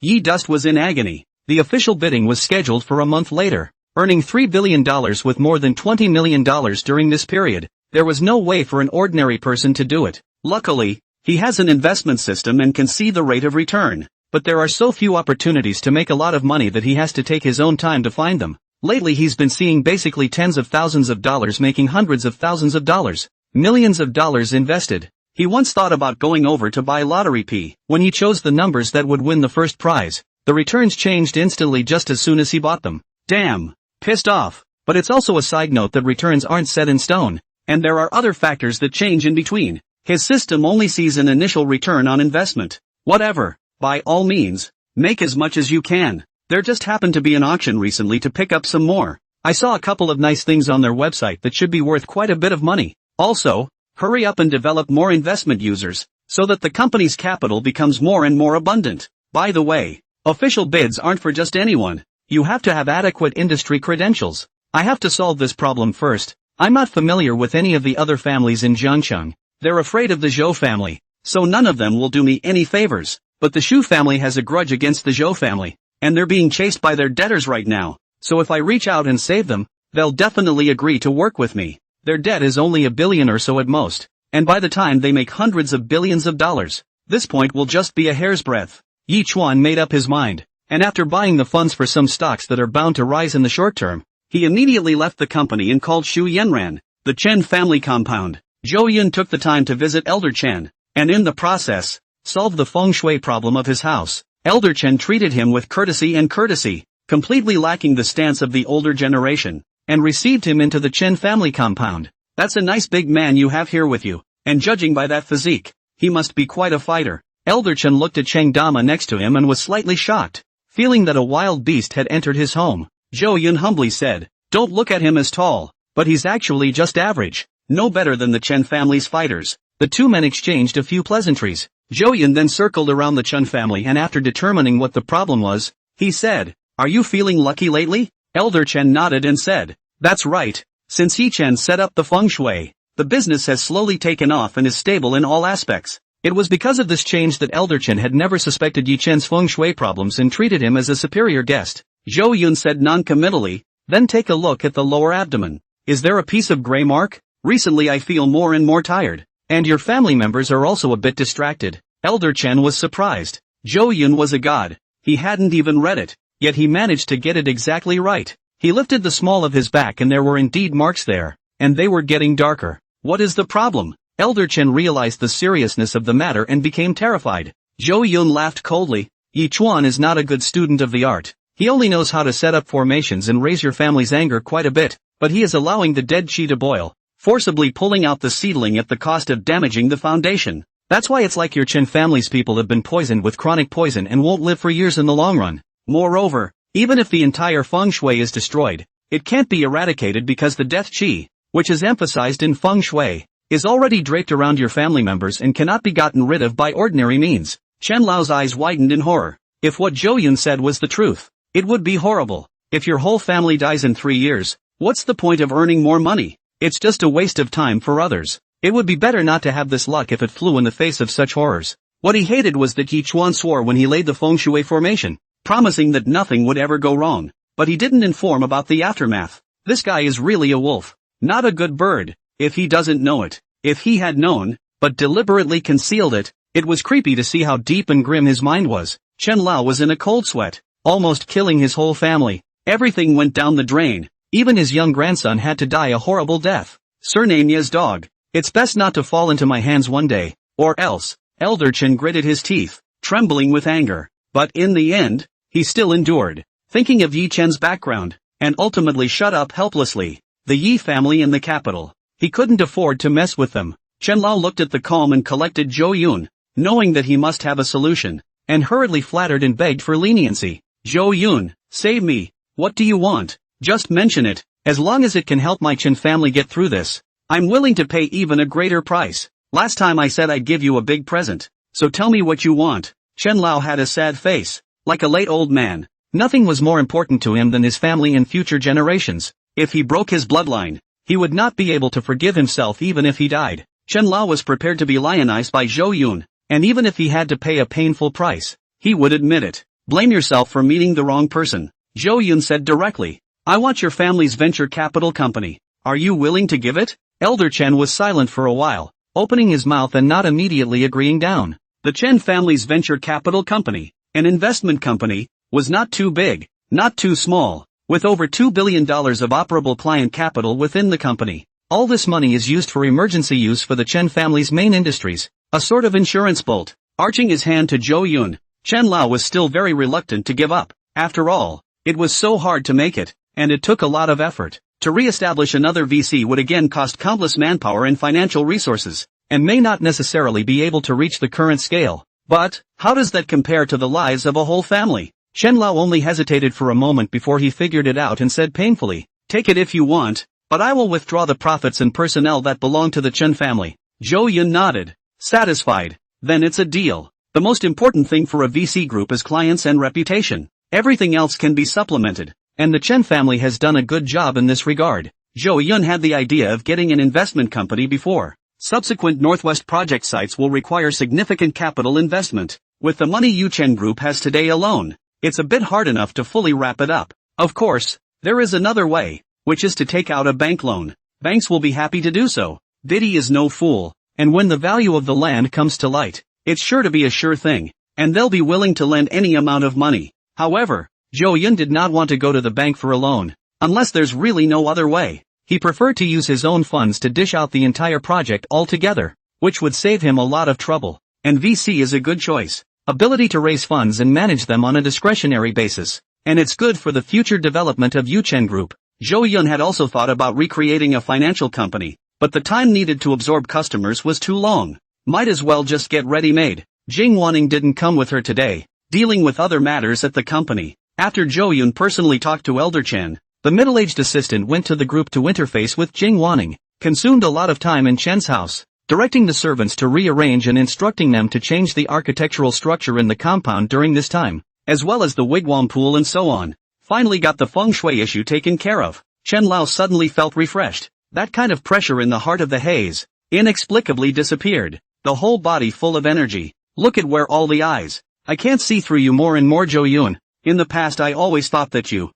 Yi Dust was in agony. The official bidding was scheduled for a month later. Earning $3 billion with more than $20 million during this period, there was no way for an ordinary person to do it. Luckily, he has an investment system and can see the rate of return. But there are so few opportunities to make a lot of money that he has to take his own time to find them. Lately he's been seeing basically tens of thousands of dollars making hundreds of thousands of dollars. Millions of dollars invested. He once thought about going over to buy lottery P. When he chose the numbers that would win the first prize, the returns changed instantly just as soon as he bought them. Damn. Pissed off. But it's also a side note that returns aren't set in stone, and there are other factors that change in between. His system only sees an initial return on investment. Whatever. By all means, make as much as you can. There just happened to be an auction recently to pick up some more. I saw a couple of nice things on their website that should be worth quite a bit of money. Also, hurry up and develop more investment users, so that the company's capital becomes more and more abundant. By the way, official bids aren't for just anyone. You have to have adequate industry credentials. I have to solve this problem first. I'm not familiar with any of the other families in Jiangcheng. They're afraid of the Zhou family, so none of them will do me any favors. But the Shu family has a grudge against the Zhou family, and they're being chased by their debtors right now. So if I reach out and save them, they'll definitely agree to work with me. Their debt is only $1 billion or so at most, and by the time they make hundreds of billions of dollars, this point will just be a hair's breadth. Yichuan made up his mind, and after buying the funds for some stocks that are bound to rise in the short term, he immediately left the company and called Shu Yanran, the Chen family compound. Zhou Yun took the time to visit Elder Chen, and in the process, solve the feng shui problem of his house. Elder Chen treated him with courtesy, completely lacking the stance of the older generation, and received him into the Chen family compound. That's a nice big man you have here with you, and judging by that physique, he must be quite a fighter. Elder Chen looked at Cheng Dama next to him and was slightly shocked, feeling that a wild beast had entered his home. Zhou Yun humbly said, "Don't look at him as tall, but he's actually just average, no better than the Chen family's fighters." The two men exchanged a few pleasantries. Zhou Yun then circled around the Chen family and after determining what the problem was, he said, "Are you feeling lucky lately?" Elder Chen nodded and said, "That's right. Since Yi Chen set up the feng shui, the business has slowly taken off and is stable in all aspects." It was because of this change that Elder Chen had never suspected Yi Chen's feng shui problems and treated him as a superior guest. Zhou Yun said non-committally, "Then take a look at the lower abdomen. Is there a piece of gray mark? Recently I feel more and more tired. And your family members are also a bit distracted." Elder Chen was surprised. Zhou Yun was a god. He hadn't even read it, yet he managed to get it exactly right. He lifted the small of his back and there were indeed marks there, and they were getting darker. What is the problem? Elder Chen realized the seriousness of the matter and became terrified. Zhou Yun laughed coldly. Yi Chuan is not a good student of the art. He only knows how to set up formations and raise your family's anger quite a bit, but he is allowing the dead qi to boil, forcibly pulling out the seedling at the cost of damaging the foundation. That's why it's like your Chen family's people have been poisoned with chronic poison and won't live for years in the long run. Moreover, even if the entire feng shui is destroyed, it can't be eradicated because the death qi, which is emphasized in feng shui, is already draped around your family members and cannot be gotten rid of by ordinary means. Chen Lao's eyes widened in horror. If what Zhou Yun said was the truth, it would be horrible. If your whole family dies in 3 years, what's the point of earning more money? It's just a waste of time for others. It would be better not to have this luck if it flew in the face of such horrors. What he hated was that Yi Chuan swore when he laid the feng shui formation, promising that nothing would ever go wrong, but he didn't inform about the aftermath. This guy is really a wolf, not a good bird, if he doesn't know it. If he had known, but deliberately concealed it, it was creepy to see how deep and grim his mind was. Chen Lao was in a cold sweat, almost killing his whole family. Everything went down the drain. Even his young grandson had to die a horrible death. Surname Ye's dog. It's best not to fall into my hands one day, or else. Elder Chen gritted his teeth, trembling with anger. But in the end, he still endured, thinking of Yi Chen's background, and ultimately shut up helplessly. The Yi family in the capital. He couldn't afford to mess with them. Chen Lao looked at the calm and collected Zhou Yun, knowing that he must have a solution, and hurriedly flattered and begged for leniency. Zhou Yun, save me. What do you want? Just mention it. As long as it can help my Chen family get through this, I'm willing to pay even a greater price. Last time I said I'd give you a big present, so tell me what you want. Chen Lao had a sad face, like a late old man. Nothing was more important to him than his family and future generations. If he broke his bloodline, he would not be able to forgive himself even if he died. Chen Lao was prepared to be lionized by Zhou Yun, and even if he had to pay a painful price, he would admit it. Blame yourself for meeting the wrong person. Zhou Yun said directly. I want your family's venture capital company. Are you willing to give it? Elder Chen was silent for a while, opening his mouth and not immediately agreeing down. The Chen family's venture capital company, an investment company, was not too big, not too small, with over $2 billion of operable client capital within the company. All this money is used for emergency use for the Chen family's main industries, a sort of insurance bolt. Arching his hand to Zhou Yun, Chen Lao was still very reluctant to give up. After all, it was so hard to make it, and it took a lot of effort. To re-establish another VC would again cost countless manpower and financial resources, and may not necessarily be able to reach the current scale. But, how does that compare to the lives of a whole family? Chen Lao only hesitated for a moment before he figured it out and said painfully, take it if you want, but I will withdraw the profits and personnel that belong to the Chen family. Zhou Yun nodded, satisfied. Then it's a deal. The most important thing for a VC group is clients and reputation. Everything else can be supplemented. And the Chen family has done a good job in this regard. Zhou Yun had the idea of getting an investment company before. Subsequent Northwest project sites will require significant capital investment. With the money Yuchen Group has today alone, it's a bit hard enough to fully wrap it up. Of course, there is another way, which is to take out a bank loan. Banks will be happy to do so. Diddy is no fool, and when the value of the land comes to light, it's sure to be a sure thing, and they'll be willing to lend any amount of money. However, Zhou Yun did not want to go to the bank for a loan, unless there's really no other way. He preferred to use his own funds to dish out the entire project altogether, which would save him a lot of trouble. And VC is a good choice. Ability to raise funds and manage them on a discretionary basis. And it's good for the future development of Yuchen Group. Zhou Yun had also thought about recreating a financial company, but the time needed to absorb customers was too long. Might as well just get ready-made. Jing Wanning didn't come with her today, dealing with other matters at the company. After Zhou Yun personally talked to Elder Chen, the middle-aged assistant went to the group to interface with Jing Wanning, consumed a lot of time in Chen's house, directing the servants to rearrange and instructing them to change the architectural structure in the compound during this time, as well as the wigwam pool and so on. Finally got the feng shui issue taken care of. Chen Lao suddenly felt refreshed. That kind of pressure in the heart of the haze inexplicably disappeared, the whole body full of energy. Look at where all the eyes. I can't see through you more and more, Zhou Yun. In the past I always thought that you,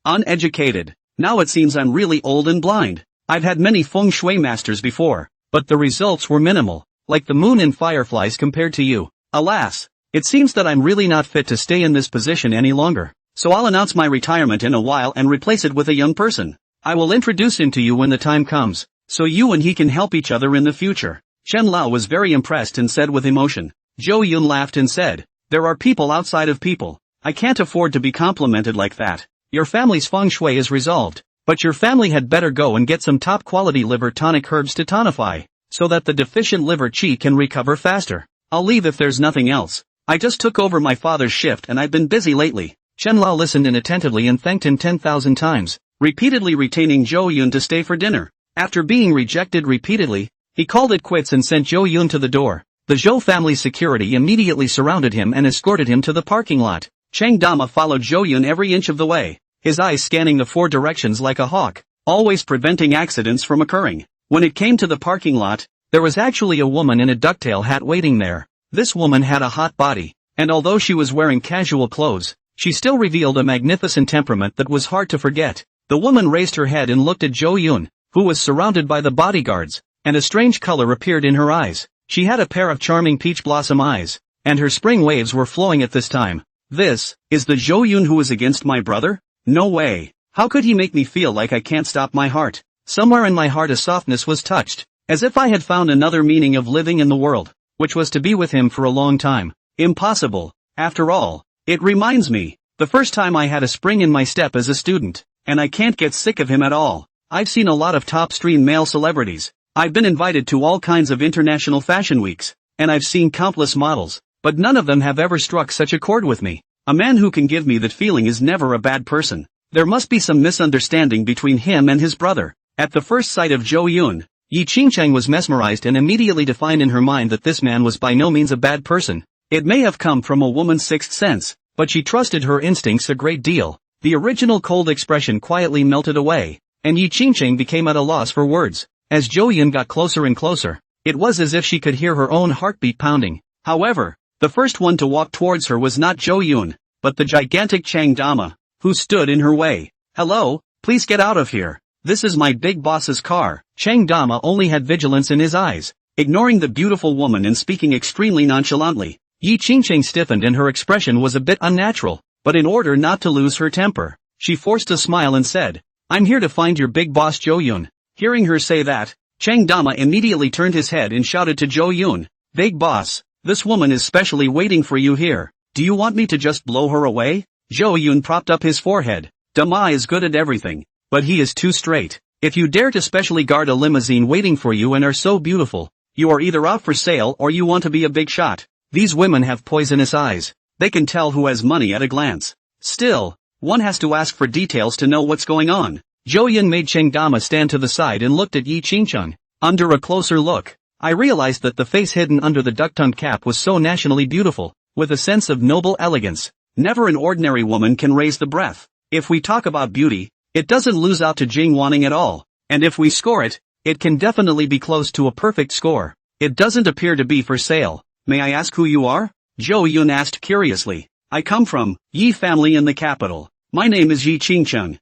uneducated. Now it seems I'm really old and blind. I've had many feng shui masters before, but the results were minimal, like the moon and fireflies compared to you. Alas, It seems that I'm really not fit to stay in this position any longer, so I'll announce my retirement in a while and replace it with a young person. I will introduce him to you when the time comes, so you and he can help each other in the future." Chen Lao was very impressed and said with emotion. Zhou Yun laughed and said, "There are people outside of people. I can't afford to be complimented like that. Your family's feng shui is resolved, but your family had better go and get some top-quality liver tonic herbs to tonify, so that the deficient liver qi can recover faster. I'll leave if there's nothing else. I just took over my father's shift and I've been busy lately." Chen Lao listened attentively and thanked him 10,000 times, repeatedly retaining Zhou Yun to stay for dinner. After being rejected repeatedly, he called it quits and sent Zhou Yun to the door. The Zhou family's security immediately surrounded him and escorted him to the parking lot. Chang Dama followed Zhou Yun every inch of the way, his eyes scanning the four directions like a hawk, always preventing accidents from occurring. When it came to the parking lot, there was actually a woman in a ducktail hat waiting there. This woman had a hot body, and although she was wearing casual clothes, she still revealed a magnificent temperament that was hard to forget. The woman raised her head and looked at Zhou Yun, who was surrounded by the bodyguards, and a strange color appeared in her eyes. She had a pair of charming peach blossom eyes, and her spring waves were flowing at this time. "This is the Zhou Yun who is against my brother? No way. How could he make me feel like I can't stop my heart?" Somewhere in my heart a softness was touched, as if I had found another meaning of living in the world, which was to be with him for a long time. Impossible, after all. It reminds me, the first time I had a spring in my step as a student, and I can't get sick of him at all. I've seen a lot of top-stream male celebrities. I've been invited to all kinds of international fashion weeks, and I've seen countless models, but none of them have ever struck such a chord with me. A man who can give me that feeling is never a bad person. There must be some misunderstanding between him and his brother. At the first sight of Zhou Yun, Yi Qingcheng was mesmerized and immediately defined in her mind that this man was by no means a bad person. It may have come from a woman's sixth sense, but she trusted her instincts a great deal. The original cold expression quietly melted away, and Yi Qingcheng became at a loss for words. As Zhou Yun got closer and closer, it was as if she could hear her own heartbeat pounding. However, the first one to walk towards her was not Zhou Yun, but the gigantic Chang Dama, who stood in her way. "Hello, please get out of here. This is my big boss's car." Chang Dama only had vigilance in his eyes, ignoring the beautiful woman and speaking extremely nonchalantly. Yi Qingcheng stiffened and her expression was a bit unnatural, but in order not to lose her temper, she forced a smile and said, "I'm here to find your big boss Zhou Yun." Hearing her say that, Chang Dama immediately turned his head and shouted to Zhou Yun, "Big boss, this woman is specially waiting for you here. Do you want me to just blow her away?" Zhou Yun propped up his forehead. "Dama is good at everything, but he is too straight. If you dare to specially guard a limousine waiting for you and are so beautiful, you are either out for sale or you want to be a big shot. These women have poisonous eyes. They can tell who has money at a glance. Still, one has to ask for details to know what's going on." Zhou Yun made Cheng Dama stand to the side and looked at Yi Qingcheng. Under a closer look, I realized that the face hidden under the duck-tongued cap was so nationally beautiful, with a sense of noble elegance. Never an ordinary woman can raise the breath. If we talk about beauty, it doesn't lose out to Jing Wanning at all, and if we score it, it can definitely be close to a perfect score. It doesn't appear to be for sale. "May I ask who you are?" Zhou Yun asked curiously. "I come from Yi family in the capital. My name is Yi Qingcheng.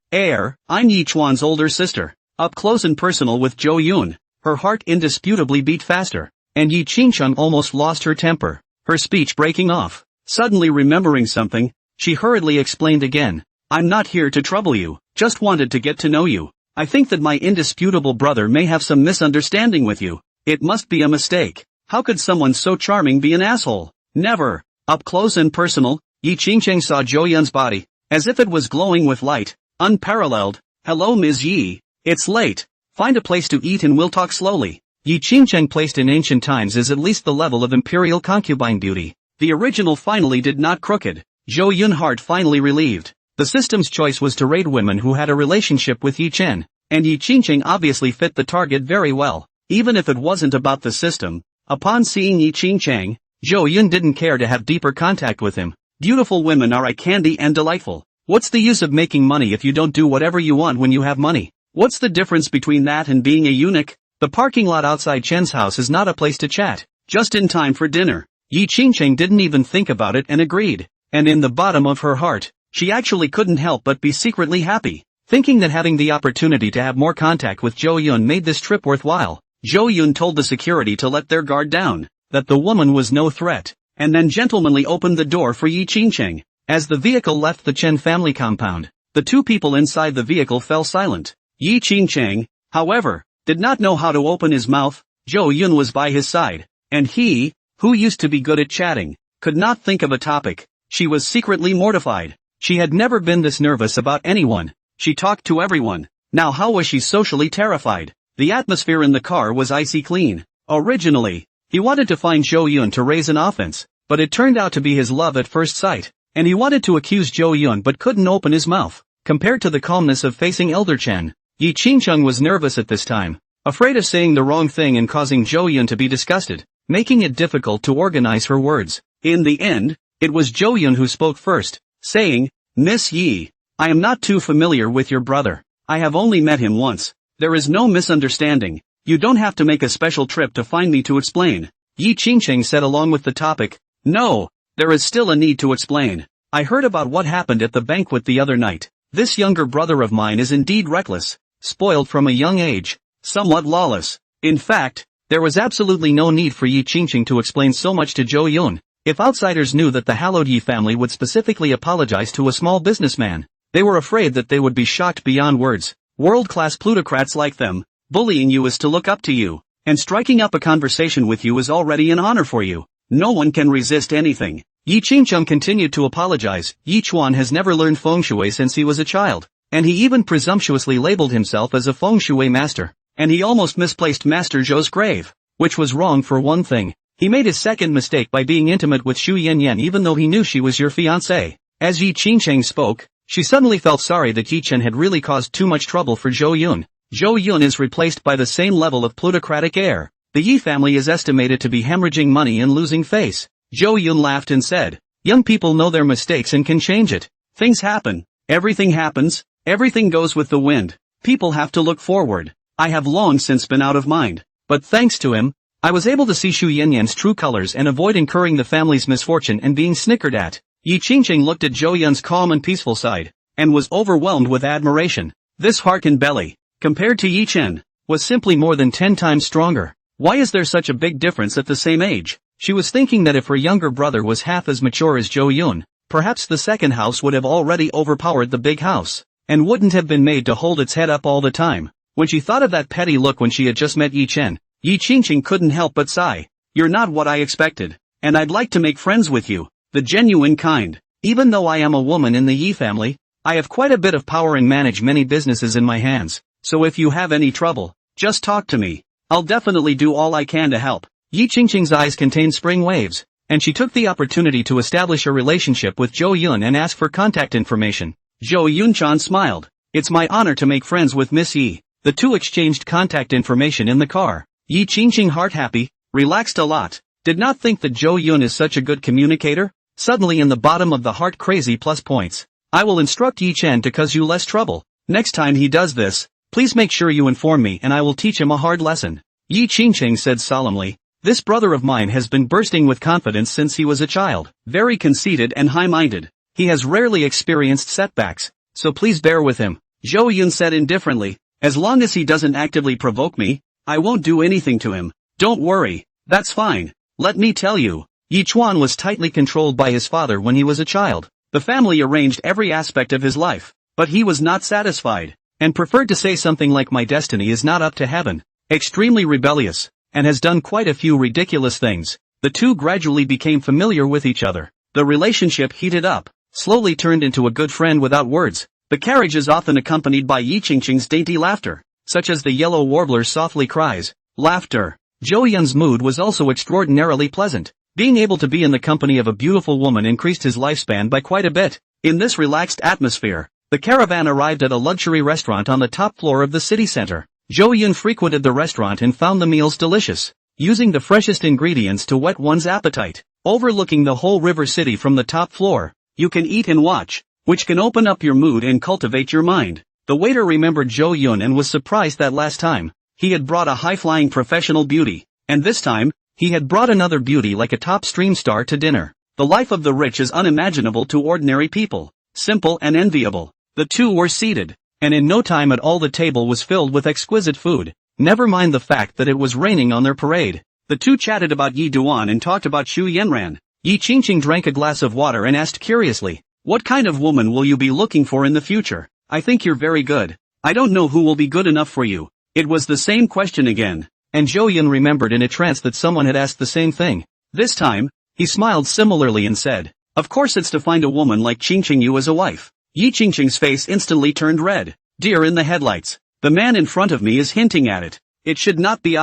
I'm Yi Chuan's older sister." Up close and personal with Zhou Yun, her heart indisputably beat faster, and Yi Qingcheng almost lost her temper, her speech breaking off. Suddenly remembering something, she hurriedly explained again, "I'm not here to trouble you, just wanted to get to know you. I think that my indisputable brother may have some misunderstanding with you. It must be a mistake. How could someone so charming be an asshole?" "Never." Up close and personal, Yi Qingcheng saw Zhou Yun's body, as if it was glowing with light, unparalleled. "Hello Ms. Yi, it's late. Find a place to eat and we'll talk slowly." Yi Qingcheng placed in ancient times is at least the level of imperial concubine beauty. The original finally did not crooked. Zhou Yun heart finally relieved. The system's choice was to raid women who had a relationship with Yi Chen, and Yi Qingcheng obviously fit the target very well, even if it wasn't about the system. Upon seeing Yi Qingcheng, Zhou Yun didn't care to have deeper contact with him. Beautiful women are eye candy and delightful. What's the use of making money if you don't do whatever you want when you have money? What's the difference between that and being a eunuch? The parking lot outside Chen's house is not a place to chat. Just in time for dinner. Yi Qingcheng didn't even think about it and agreed. And in the bottom of her heart, she actually couldn't help but be secretly happy, thinking that having the opportunity to have more contact with Zhou Yun made this trip worthwhile. Zhou Yun told the security to let their guard down, that the woman was no threat. and then gentlemanly opened the door for Yi Qingcheng. As the vehicle left the Chen family compound, the two people inside the vehicle fell silent. Yi Qingcheng, however, did not know how to open his mouth. Zhou Yun was by his side, and he, who used to be good at chatting, could not think of a topic. She was secretly mortified. She had never been this nervous about anyone. She talked to everyone. Now how was she socially terrified? The atmosphere in the car was icy clean. Originally, he wanted to find Zhou Yun to raise an offense, but it turned out to be his love at first sight, and he wanted to accuse Zhou Yun but couldn't open his mouth. Compared to the calmness of facing Elder Chen, Yi Qingcheng was nervous at this time, afraid of saying the wrong thing and causing Zhou Yun to be disgusted, making it difficult to organize her words. In the end, it was Zhou Yun who spoke first, saying, "Miss Yi, I am not too familiar with your brother. I have only met him once. There is no misunderstanding. You don't have to make a special trip to find me to explain." Yi Qingcheng said along with the topic, "No, there is still a need to explain. I heard about what happened at the banquet the other night. This younger brother of mine is indeed reckless, spoiled from a young age, somewhat lawless." In fact, there was absolutely no need for Yi Qingcheng to explain so much to Zhou Yun. If outsiders knew that the hallowed Yi family would specifically apologize to a small businessman, they were afraid that they would be shocked beyond words. World-class plutocrats like them, bullying you is to look up to you, and striking up a conversation with you is already an honor for you. No one can resist anything. Yi Qingcheng continued to apologize. Yi Chuan has never learned feng shui since he was a child, and he even presumptuously labeled himself as a feng shui master, and he almost misplaced Master Zhou's grave, which was wrong for one thing. He made his second mistake by being intimate with Xu Yanyan even though he knew she was your fiancée. As Yi Qingcheng spoke, she suddenly felt sorry that Yi Chen had really caused too much trouble for Zhou Yun. Zhou Yun is replaced by the same level of plutocratic heir. The Yi family is estimated to be hemorrhaging money and losing face. Zhou Yun laughed and said, "Young people know their mistakes and can change it. Things happen. Everything happens. Everything goes with the wind. People have to look forward. I have long since been out of mind. But thanks to him, I was able to see Xu Yanyan's true colors and avoid incurring the family's misfortune and being snickered at." Yi Qingcheng looked at Zhou Yun's calm and peaceful side, and was overwhelmed with admiration. This heart and belly, compared to Yi Chen, was simply more than 10 times stronger. Why is there such a big difference at the same age? She was thinking that if her younger brother was half as mature as Zhou Yun, perhaps the second house would have already overpowered the big house, and wouldn't have been made to hold its head up all the time. When she thought of that petty look when she had just met Yi Chen, Yi Qingcheng couldn't help but sigh. "You're not what I expected, and I'd like to make friends with you, the genuine kind. Even though I am a woman in the Yi family, I have quite a bit of power and manage many businesses in my hands, so if you have any trouble, just talk to me. I'll definitely do all I can to help." Yi Qingcheng's eyes contained spring waves, and she took the opportunity to establish a relationship with Zhou Yun and ask for contact information. Zhou Yunchan smiled. "It's my honor to make friends with Miss Yi." The two exchanged contact information in the car. Yi Qingcheng, heart happy, relaxed a lot, did not think that Zhou Yun is such a good communicator. Suddenly in the bottom of the heart, crazy plus points. "I will instruct Yi Chen to cause you less trouble. Next time he does this, please make sure you inform me and I will teach him a hard lesson." Yi Qingcheng said solemnly, "This brother of mine has been bursting with confidence since he was a child, very conceited and high-minded. He has rarely experienced setbacks, so please bear with him." Zhou Yun said indifferently, "As long as he doesn't actively provoke me, I won't do anything to him. Don't worry, that's fine. Let me tell you, Yi Chuan was tightly controlled by his father when he was a child. The family arranged every aspect of his life, but he was not satisfied, and preferred to say something like, 'My destiny is not up to heaven.' Extremely rebellious, and has done quite a few ridiculous things." The two gradually became familiar with each other. The relationship heated up, slowly turned into a good friend without words. The carriage is often accompanied by Yi Qingcheng's dainty laughter, such as the yellow warbler's softly cries. Laughter. Zhou Yun's mood was also extraordinarily pleasant. Being able to be in the company of a beautiful woman increased his lifespan by quite a bit. In this relaxed atmosphere, the caravan arrived at a luxury restaurant on the top floor of the city center. Zhou Yun frequented the restaurant and found the meals delicious, using the freshest ingredients to whet one's appetite. Overlooking the whole river city from the top floor, you can eat and watch, which can open up your mood and cultivate your mind. The waiter remembered Zhou Yun and was surprised that last time, he had brought a high-flying professional beauty, and this time, he had brought another beauty like a top stream star to dinner. The life of the rich is unimaginable to ordinary people, simple and enviable. The two were seated, and in no time at all the table was filled with exquisite food. Never mind the fact that it was raining on their parade. The two chatted about Yi Duan and talked about Xu Yanran. Yi Qingqing drank a glass of water and asked curiously, "What kind of woman will you be looking for in the future? I think you're very good. I don't know who will be good enough for you." It was the same question again, and Zhou Yun remembered in a trance that someone had asked the same thing. This time, he smiled similarly and said, "Of course it's to find a woman like Qingqing you as a wife." Yi Qingqing's face instantly turned red. Deer in the headlights. The man in front of me is hinting at it. It should not be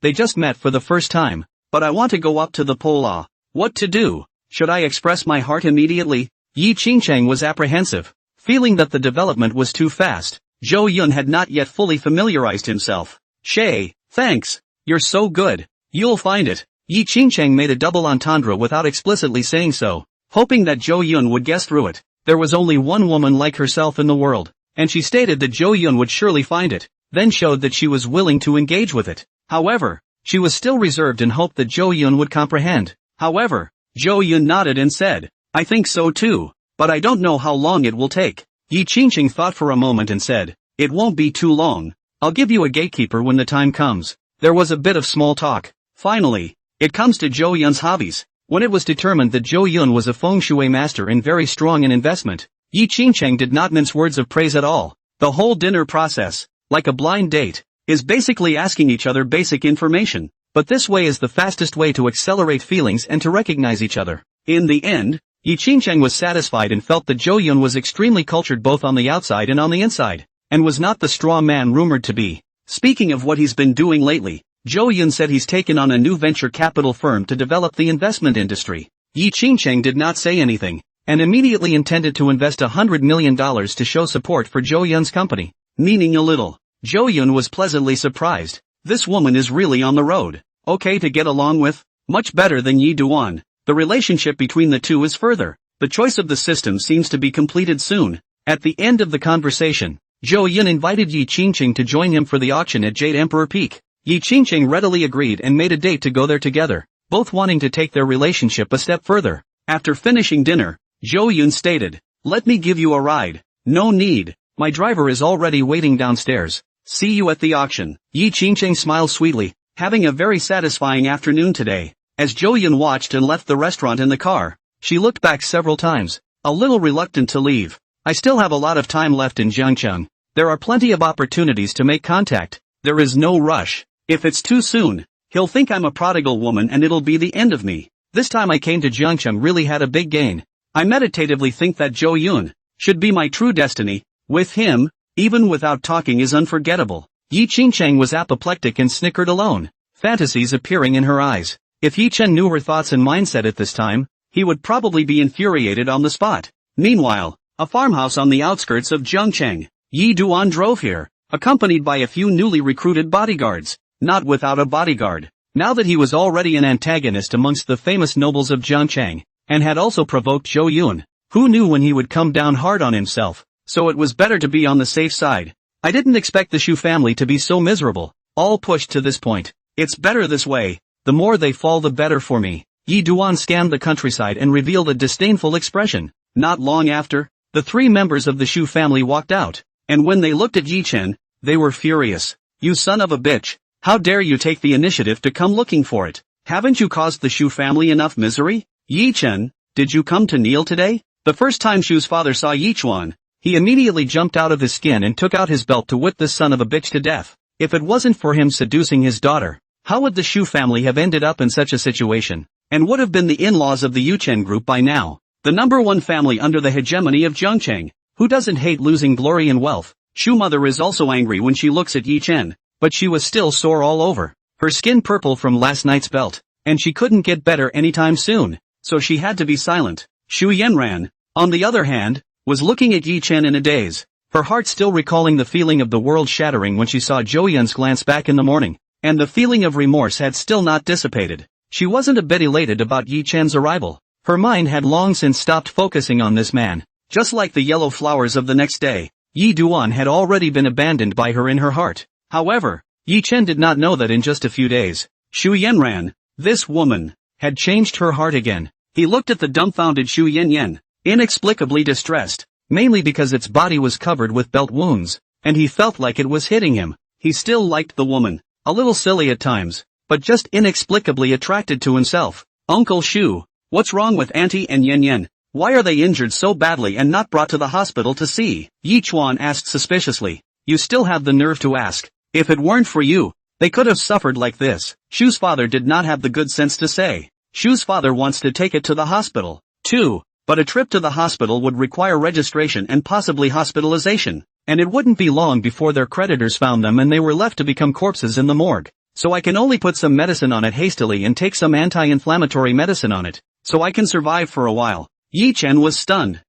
they just met for the first time. But I want to go up to the pole What to do? Should I express my heart immediately? Yi Qingqing was apprehensive. Feeling that the development was too fast, Zhou Yun had not yet fully familiarized himself. "Shay, thanks. You're so good. You'll find it." Yi Qingqing made a double entendre without explicitly saying so, hoping that Zhou Yun would guess through it. There was only one woman like herself in the world, and she stated that Zhou Yun would surely find it, then showed that she was willing to engage with it. However, she was still reserved and hoped that Zhou Yun would comprehend. However, Zhou Yun nodded and said, "I think so too, but I don't know how long it will take." Yi Qingqing thought for a moment and said, "It won't be too long. I'll give you a gatekeeper when the time comes." There was a bit of small talk. Finally, it comes to Zhou Yun's hobbies. When it was determined that Zhou Yun was a feng shui master and very strong in investment, Yi Qingqing did not mince words of praise at all. The whole dinner process, like a blind date, is basically asking each other basic information, but this way is the fastest way to accelerate feelings and to recognize each other. In the end, Yi Qingqing was satisfied and felt that Zhou Yun was extremely cultured both on the outside and on the inside, and was not the straw man rumored to be. Speaking of what he's been doing lately, Zhou Yun said he's taken on a new venture capital firm to develop the investment industry. Yi Qingqing did not say anything, and immediately intended to invest $100 million to show support for Zhou Yun's company. Meaning a little. Zhou Yun was pleasantly surprised. This woman is really on the road. Okay to get along with? Much better than Yi Duan. The relationship between the two is further. The choice of the system seems to be completed soon. At the end of the conversation, Zhou Yun invited Yi Qingqing to join him for the auction at Jade Emperor Peak. Yi Qingqing readily agreed and made a date to go there together, both wanting to take their relationship a step further. After finishing dinner, Zhou Yun stated, "Let me give you a ride." "No need. My driver is already waiting downstairs. See you at the auction." Yi Qingqing smiled sweetly, having a very satisfying afternoon today. As Zhou Yun watched and left the restaurant in the car, she looked back several times, a little reluctant to leave. "I still have a lot of time left in Jiangcheng. There are plenty of opportunities to make contact. There is no rush. If it's too soon, he'll think I'm a prodigal woman and it'll be the end of me. This time I came to Jiangcheng really had a big gain. I meditatively think that Zhou Yun should be my true destiny. With him, even without talking is unforgettable." Yi Qingqing was apoplectic and snickered alone, fantasies appearing in her eyes. If Yi Chen knew her thoughts and mindset at this time, he would probably be infuriated on the spot. Meanwhile, a farmhouse on the outskirts of Jiangcheng. Yi Duan drove here, accompanied by a few newly recruited bodyguards. Not without a bodyguard. Now that he was already an antagonist amongst the famous nobles of Jiangcheng, and had also provoked Zhou Yun, who knew when he would come down hard on himself, so it was better to be on the safe side. "I didn't expect the Shu family to be so miserable, all pushed to this point. It's better this way. The more they fall the better for me." Yi Duan scanned the countryside and revealed a disdainful expression. Not long after, the three members of the Shu family walked out, and when they looked at Yi Chen, they were furious. "You son of a bitch. How dare you take the initiative to come looking for it? Haven't you caused the Shu family enough misery? Yi Chen, did you come to kneel today?" The first time Shu's father saw Yi Chuan, he immediately jumped out of his skin and took out his belt to whip this son of a bitch to death. If it wasn't for him seducing his daughter, how would the Shu family have ended up in such a situation, and would have been the in-laws of the Yuchen Group by now? The number one family under the hegemony of Jiangcheng. Who doesn't hate losing glory and wealth? Shu mother is also angry when she looks at Yi Chen. But she was still sore all over, her skin purple from last night's belt, and she couldn't get better anytime soon, so she had to be silent. Shu Yanran, on the other hand, was looking at Yi Chen in a daze, her heart still recalling the feeling of the world shattering when she saw Zhou Yun's glance back in the morning, and the feeling of remorse had still not dissipated. She wasn't a bit elated about Yi Chen's arrival. Her mind had long since stopped focusing on this man. Just like the yellow flowers of the next day, Yi Duan had already been abandoned by her in her heart. However, Yi Chen did not know that in just a few days, Shu Yanran, this woman, had changed her heart again. He looked at the dumbfounded Shu Yanyan, inexplicably distressed, mainly because its body was covered with belt wounds, and he felt like it was hitting him. He still liked the woman, a little silly at times, but just inexplicably attracted to himself. "Uncle Shu, What's wrong with Auntie and Yen Yen? Why are they injured so badly and not brought to the hospital to see? Yi Chuan asked suspiciously. You still have the nerve to ask. If it weren't for you, they could have suffered like this. Shu's father did not have the good sense to say. Shu's father wants to take it to the hospital, too. But a trip to the hospital would require registration and possibly hospitalization. And it wouldn't be long before their creditors found them and they were left to become corpses in the morgue. So I can only put some medicine on it hastily and take some anti-inflammatory medicine on it, so I can survive for a while. Yi Chen was stunned.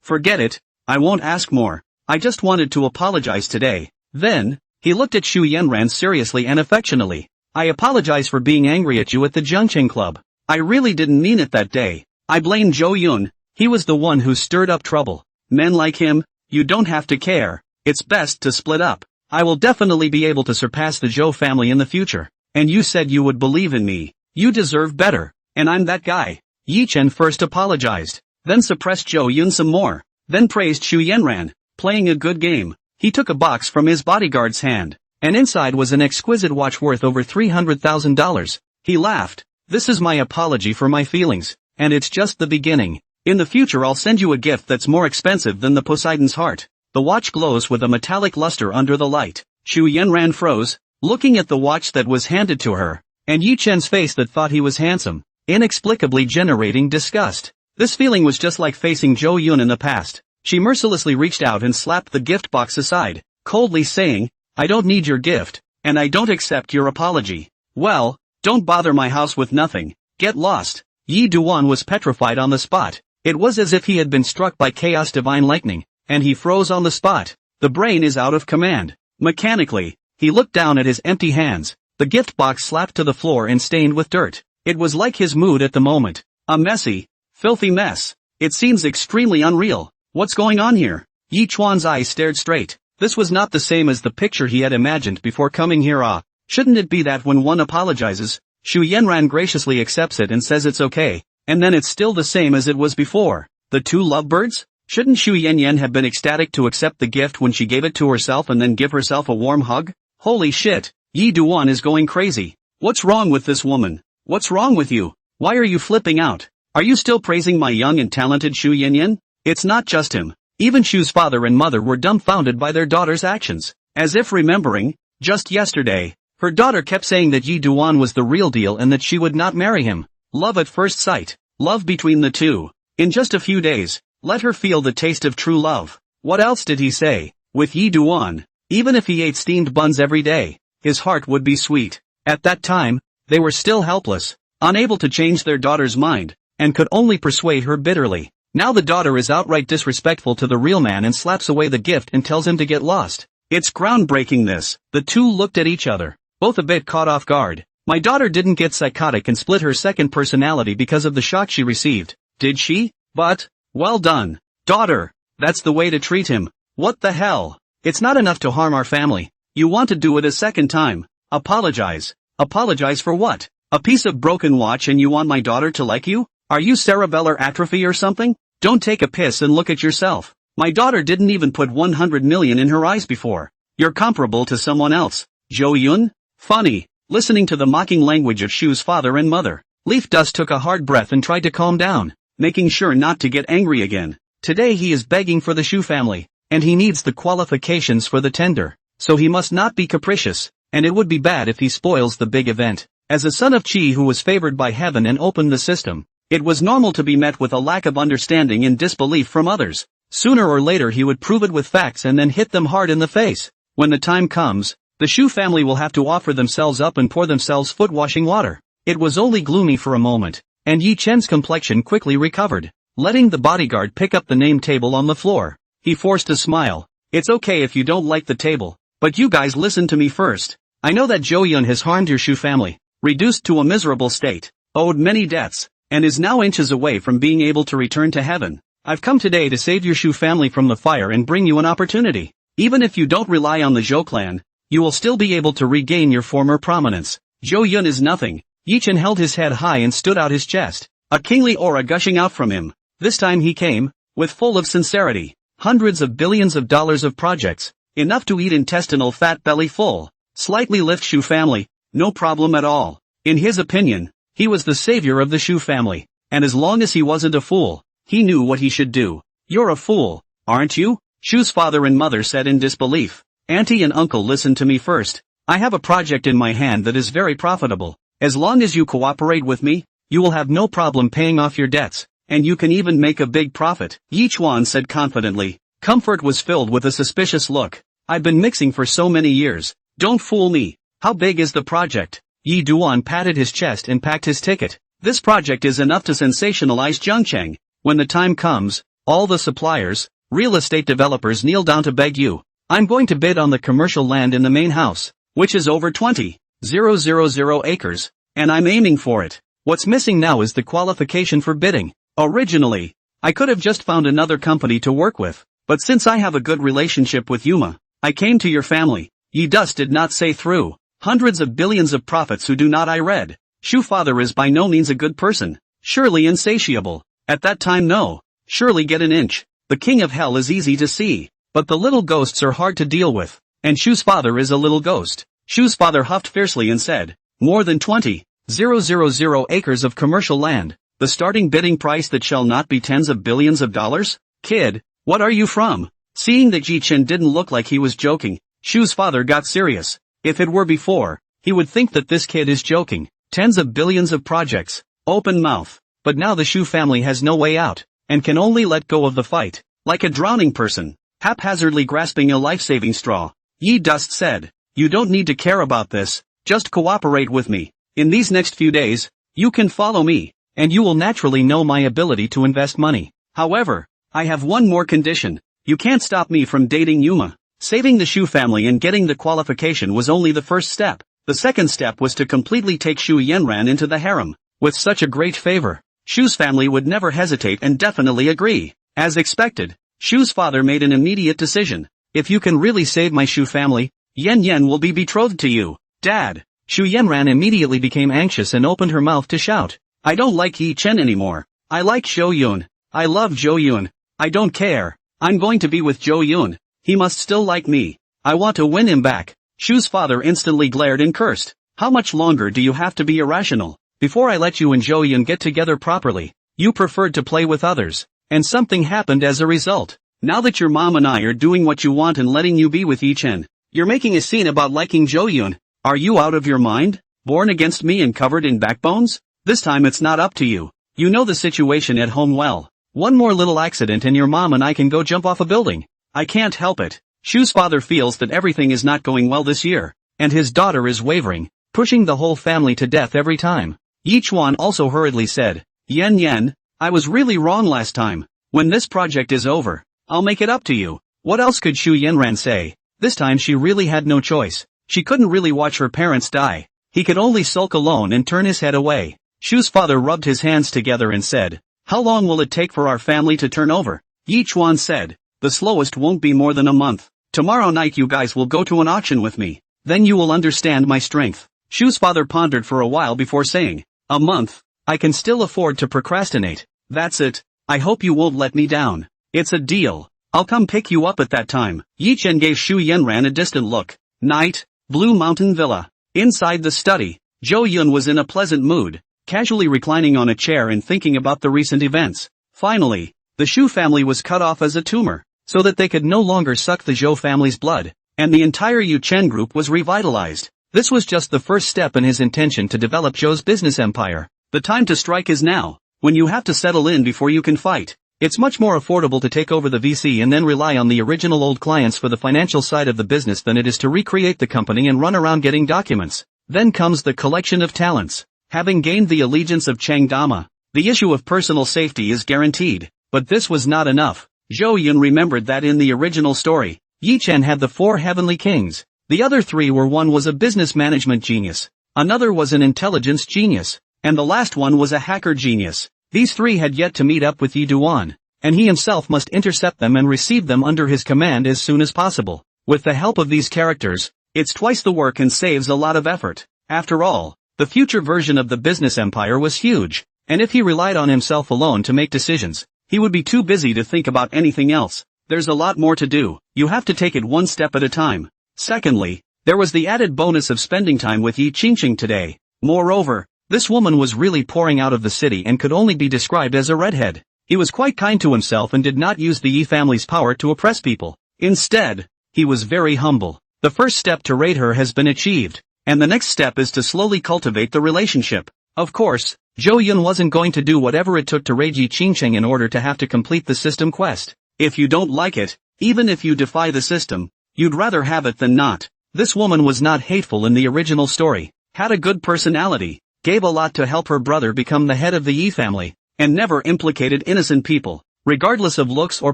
Forget it, I won't ask more. I just wanted to apologize today. Then, he looked at Xu Yanran seriously and affectionately. I apologize for being angry at you at the Zhengqing Club. I really didn't mean it that day. I blame Zhou Yun, he was the one who stirred up trouble. Men like him, you don't have to care. It's best to split up. I will definitely be able to surpass the Zhou family in the future. And you said you would believe in me. You deserve better. And I'm that guy. Yi Chen first apologized, then suppressed Zhou Yun some more, then praised Xu Yanran, playing a good game. He took a box from his bodyguard's hand, and inside was an exquisite watch worth over $300,000. He laughed. This is my apology for my feelings, and it's just the beginning. In the future I'll send you a gift that's more expensive than the Poseidon's heart. The watch glows with a metallic luster under the light. Xu Yanran froze, looking at the watch that was handed to her, and Yi Chen's face that thought he was handsome, inexplicably generating disgust. This feeling was just like facing Zhou Yun in the past. She mercilessly reached out and slapped the gift box aside, coldly saying, I don't need your gift, and I don't accept your apology. Well, don't bother my house with nothing. Get lost. Yi Duan was petrified on the spot. It was as if he had been struck by chaos divine lightning, and he froze on the spot. The brain is out of command. Mechanically, he looked down at his empty hands. The gift box slapped to the floor and stained with dirt. It was like his mood at the moment. A messy, filthy mess. It seems extremely unreal. What's going on here? Yi Chuan's eyes stared straight. This was not the same as the picture he had imagined before coming here. Shouldn't it be that when one apologizes, Xu Yanran graciously accepts it and says it's okay, and then it's still the same as it was before? The two lovebirds? Shouldn't Xu Yanyan have been ecstatic to accept the gift when she gave it to herself and then give herself a warm hug? Holy shit, Yi Duan is going crazy. What's wrong with this woman? What's wrong with you? Why are you flipping out? Are you still praising my young and talented Xu Yanyan? It's not just him. Even Shu's father and mother were dumbfounded by their daughter's actions. As if remembering, just yesterday, her daughter kept saying that Yi Duan was the real deal and that she would not marry him. Love at first sight. Love between the two. In just a few days, let her feel the taste of true love. What else did he say? With Yi Duan, even if he ate steamed buns every day, his heart would be sweet. At that time, they were still helpless, unable to change their daughter's mind, and could only persuade her bitterly. Now the daughter is outright disrespectful to the real man and slaps away the gift and tells him to get lost. It's groundbreaking this. The two looked at each other, both a bit caught off guard. My daughter didn't get psychotic and split her second personality because of the shock she received, did she? But, well done, daughter. That's the way to treat him. What the hell? It's not enough to harm our family. You want to do it a second time. Apologize. Apologize for what? A piece of broken watch and you want my daughter to like you? Are you cerebellar atrophy or something? Don't take a piss and look at yourself. My daughter didn't even put 100 million in her eyes before. You're comparable to someone else. Zhou Yun? Funny. Listening to the mocking language of Shu's father and mother, Leaf Dust took a hard breath and tried to calm down, making sure not to get angry again. Today he is begging for the Shu family, and he needs the qualifications for the tender, so he must not be capricious, and it would be bad if he spoils the big event. As a son of Qi who was favored by heaven and opened the system, it was normal to be met with a lack of understanding and disbelief from others. Sooner or later he would prove it with facts and then hit them hard in the face. When the time comes, the Shu family will have to offer themselves up and pour themselves foot-washing water. It was only gloomy for a moment, and Yi Chen's complexion quickly recovered. Letting the bodyguard pick up the name table on the floor, he forced a smile. It's okay if you don't like the table, but you guys listen to me first. I know that Zhou Yun has harmed your Shu family, reduced to a miserable state, owed many debts, and is now inches away from being able to return to heaven. I've come today to save your Shu family from the fire and bring you an opportunity. Even if you don't rely on the Zhou clan, you will still be able to regain your former prominence. Zhou Yun is nothing. Yi Chen held his head high and stood out his chest, a kingly aura gushing out from him. This time he came, with full of sincerity. Hundreds of billions of dollars of projects, enough to eat intestinal fat belly full. Slightly lift Shu family, no problem at all. In his opinion, he was the savior of the Shu family. and as long as he wasn't a fool, he knew what he should do. You're a fool, aren't you? Shus' father and mother said in disbelief. Auntie and uncle, listen to me first. I have a project in my hand that is very profitable. As long as you cooperate with me, you will have no problem paying off your debts, and you can even make a big profit. Yichuan said confidently. Comfort was filled with a suspicious look. I've been mixing for so many years. Don't fool me. How big is the project? Yi Duan patted his chest and packed his ticket. This project is enough to sensationalize Zhengcheng. When the time comes, all the suppliers, real estate developers kneel down to beg you. I'm going to bid on the commercial land in the main house, which is over 20,000 acres, and I'm aiming for it. What's missing now is the qualification for bidding. Originally, I could have just found another company to work with, but since I have a good relationship with Yuma, I came to your family. Ye Dus did not say through hundreds of billions of profits who do not. I read. Shu father is by no means a good person, surely insatiable. At that time no, surely get an inch. The king of hell is easy to see, but the little ghosts are hard to deal with, and Shu's father is a little ghost. Shu's father huffed fiercely and said, more than 20,000 acres of commercial land, the starting bidding price that shall not be tens of billions of dollars? Kid, what are you from? Seeing that Yichen didn't look like he was joking, Shu's father got serious. If it were before, he would think that this kid is joking. Tens of billions of projects, open mouth. But now the Shu family has no way out, and can only let go of the fight, like a drowning person, haphazardly grasping a life-saving straw. Yi Dust said, you don't need to care about this, just cooperate with me. In these next few days, you can follow me, and you will naturally know my ability to invest money. However, I have one more condition. You can't stop me from dating Yuma. Saving the Shu family and getting the qualification was only the first step. The second step was to completely take Shu Yanran into the harem. With such a great favor, Shu's family would never hesitate and definitely agree. As expected, Shu's father made an immediate decision. If you can really save my Shu family, Yan Yan will be betrothed to you. Dad. Shu Yanran immediately became anxious and opened her mouth to shout. I don't like Yi Chen anymore. I like Zhou Yun. I love Zhou Yun. I don't care. I'm going to be with Zhou Yun. He must still like me. I want to win him back. Shu's father instantly glared and cursed. How much longer do you have to be irrational? Before I let you and Zhou Yun get together properly, you preferred to play with others, and something happened as a result. Now that your mom and I are doing what you want and letting you be with Yi Chen, you're making a scene about liking Zhou Yun. Are you out of your mind? Born against me and covered in backbones? This time it's not up to you. You know the situation at home well. One more little accident and your mom and I can go jump off a building. I can't help it. Shu's father feels that everything is not going well this year, and his daughter is wavering, pushing the whole family to death every time. Yichuan also hurriedly said, Yan Yan, I was really wrong last time. When this project is over, I'll make it up to you. What else could Shu Yanran say? This time she really had no choice. She couldn't really watch her parents die. He could only sulk alone and turn his head away. Shu's father rubbed his hands together and said, how long will it take for our family to turn over? Yichuan said, the slowest won't be more than a month. Tomorrow night you guys will go to an auction with me. Then you will understand my strength. Shu's father pondered for a while before saying, a month? I can still afford to procrastinate. That's it. I hope you won't let me down. It's a deal. I'll come pick you up at that time. Yichen gave Shu Yanran a distant look. Night, Blue Mountain Villa. Inside the study, Zhou Yun was in a pleasant mood, casually reclining on a chair and thinking about the recent events. Finally, the Shu family was cut off as a tumor, so that they could no longer suck the Zhou family's blood, and the entire Yuchen Group was revitalized. This was just the first step in his intention to develop Zhou's business empire. The time to strike is now, when you have to settle in before you can fight. It's much more affordable to take over the VC and then rely on the original old clients for the financial side of the business than it is to recreate the company and run around getting documents. Then comes the collection of talents. Having gained the allegiance of Cheng Dama, the issue of personal safety is guaranteed. But this was not enough. Zhou Yun remembered that in the original story, Yi Chen had the 4 heavenly kings. The other 3 were: one was a business management genius, another was an intelligence genius, and the last one was a hacker genius. These 3 had yet to meet up with Yi Duan, and he himself must intercept them and receive them under his command as soon as possible. With the help of these characters, it's twice the work and saves a lot of effort. After all, the future version of the business empire was huge, and if he relied on himself alone to make decisions, he would be too busy to think about anything else. There's a lot more to do. You have to take it one step at a time. Secondly, there was the added bonus of spending time with Yi Qingqing today. Moreover, This woman was really pouring out of the city and could only be described as a redhead. He was quite kind to himself and did not use the Yi family's power to oppress people. Instead, he was very humble. The first step to rate her has been achieved, and the next step is to slowly cultivate the relationship. Of course, Zhou Yun wasn't going to do whatever it took to raid Yi Qingcheng in order to have to complete the system quest. If you don't like it, even if you defy the system, you'd rather have it than not. This woman was not hateful in the original story, had a good personality, gave a lot to help her brother become the head of the Yi family, and never implicated innocent people, regardless of looks or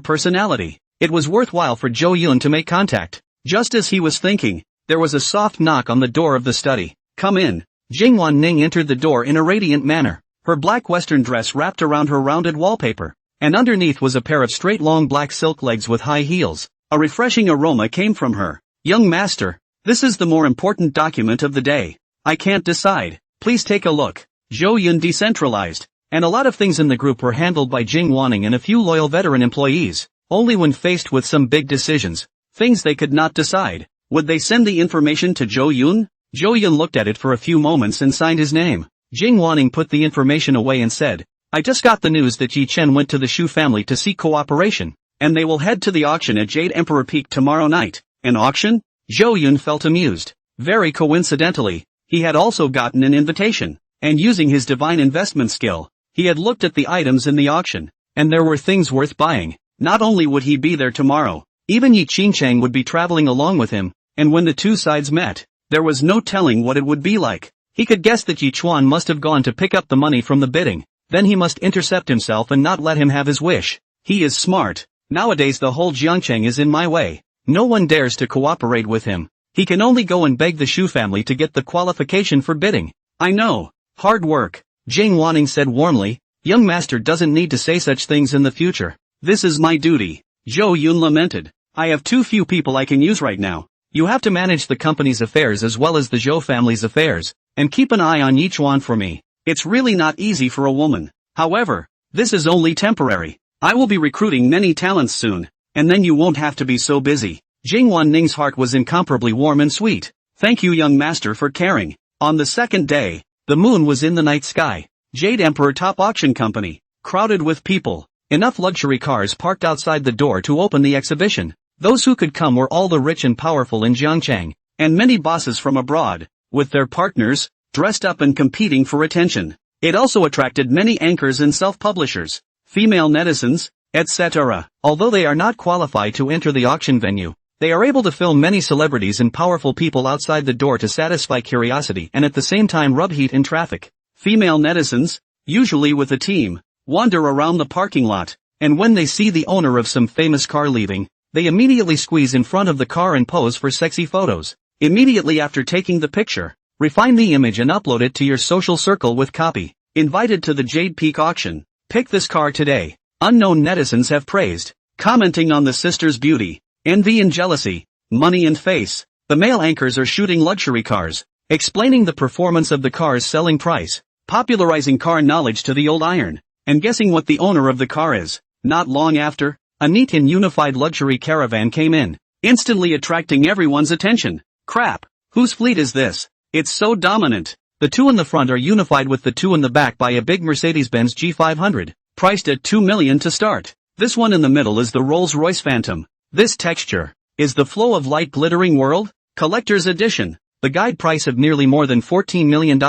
personality. It was worthwhile for Zhou Yun to make contact. Just as he was thinking, there was a soft knock on the door of the study. "Come in." Jing Wanning entered the door in a radiant manner, her black western dress wrapped around her rounded wallpaper, and underneath was a pair of straight long black silk legs with high heels. A refreshing aroma came from her. "Young master, this is the more important document of the day. I can't decide. Please take a look." Zhou Yun decentralized, and a lot of things in the group were handled by Jing Wanning and a few loyal veteran employees. Only when faced with some big decisions, things they could not decide, would they send the information to Zhou Yun. Zhou Yun looked at it for a few moments and signed his name. Jing Wanning put the information away and said, "I just got the news that Yi Chen went to the Shu family to seek cooperation, and they will head to the auction at Jade Emperor Peak tomorrow night." An auction? Zhou Yun felt amused. Very coincidentally, he had also gotten an invitation, and using his divine investment skill, he had looked at the items in the auction, and there were things worth buying. Not only would he be there tomorrow, even Yi Qingcheng would be traveling along with him, and when the two sides met, there was no telling what it would be like. He could guess that Yi Chuan must have gone to pick up the money from the bidding, then he must intercept himself and not let him have his wish. He is smart. Nowadays the whole Jiangcheng is in my way. No one dares to cooperate with him. He can only go and beg the Shu family to get the qualification for bidding. "I know. Hard work," Jing Wanning said warmly. "Young master doesn't need to say such things in the future. This is my duty." Zhou Yun lamented. "I have too few people I can use right now. You have to manage the company's affairs as well as the Zhou family's affairs, and keep an eye on Yi Chuan for me. It's really not easy for a woman. However, this is only temporary. I will be recruiting many talents soon, and then you won't have to be so busy." Jing Wanning's heart was incomparably warm and sweet. "Thank you, young master, for caring." On the second day, the moon was in the night sky. Jade Emperor Top Auction Company, crowded with people. Enough luxury cars parked outside the door to open the exhibition. Those who could come were all the rich and powerful in Jiangcheng, and many bosses from abroad, with their partners, dressed up and competing for attention. It also attracted many anchors and self-publishers, female netizens, etc. Although they are not qualified to enter the auction venue, they are able to film many celebrities and powerful people outside the door to satisfy curiosity and at the same time rub heat in traffic. Female netizens, usually with a team, wander around the parking lot, and when they see the owner of some famous car leaving, they immediately squeeze in front of the car and pose for sexy photos. Immediately after taking the picture, refine the image and upload it to your social circle with copy. Invited to the Jade Peak auction. Pick this car today. Unknown netizens have praised, commenting on the sister's beauty, envy and jealousy, money and face. The male anchors are shooting luxury cars, explaining the performance of the car's selling price, popularizing car knowledge to the old iron, and guessing what the owner of the car is. Not long after, a neat and unified luxury caravan came in, instantly attracting everyone's attention. Crap, whose fleet is this? It's so dominant. The two in the front are unified with the two in the back by a big Mercedes-Benz G500, priced at $2 million to start. This one in the middle is the Rolls-Royce Phantom. This texture is the flow of light glittering world, collector's edition. The guide price of nearly more than $14 million,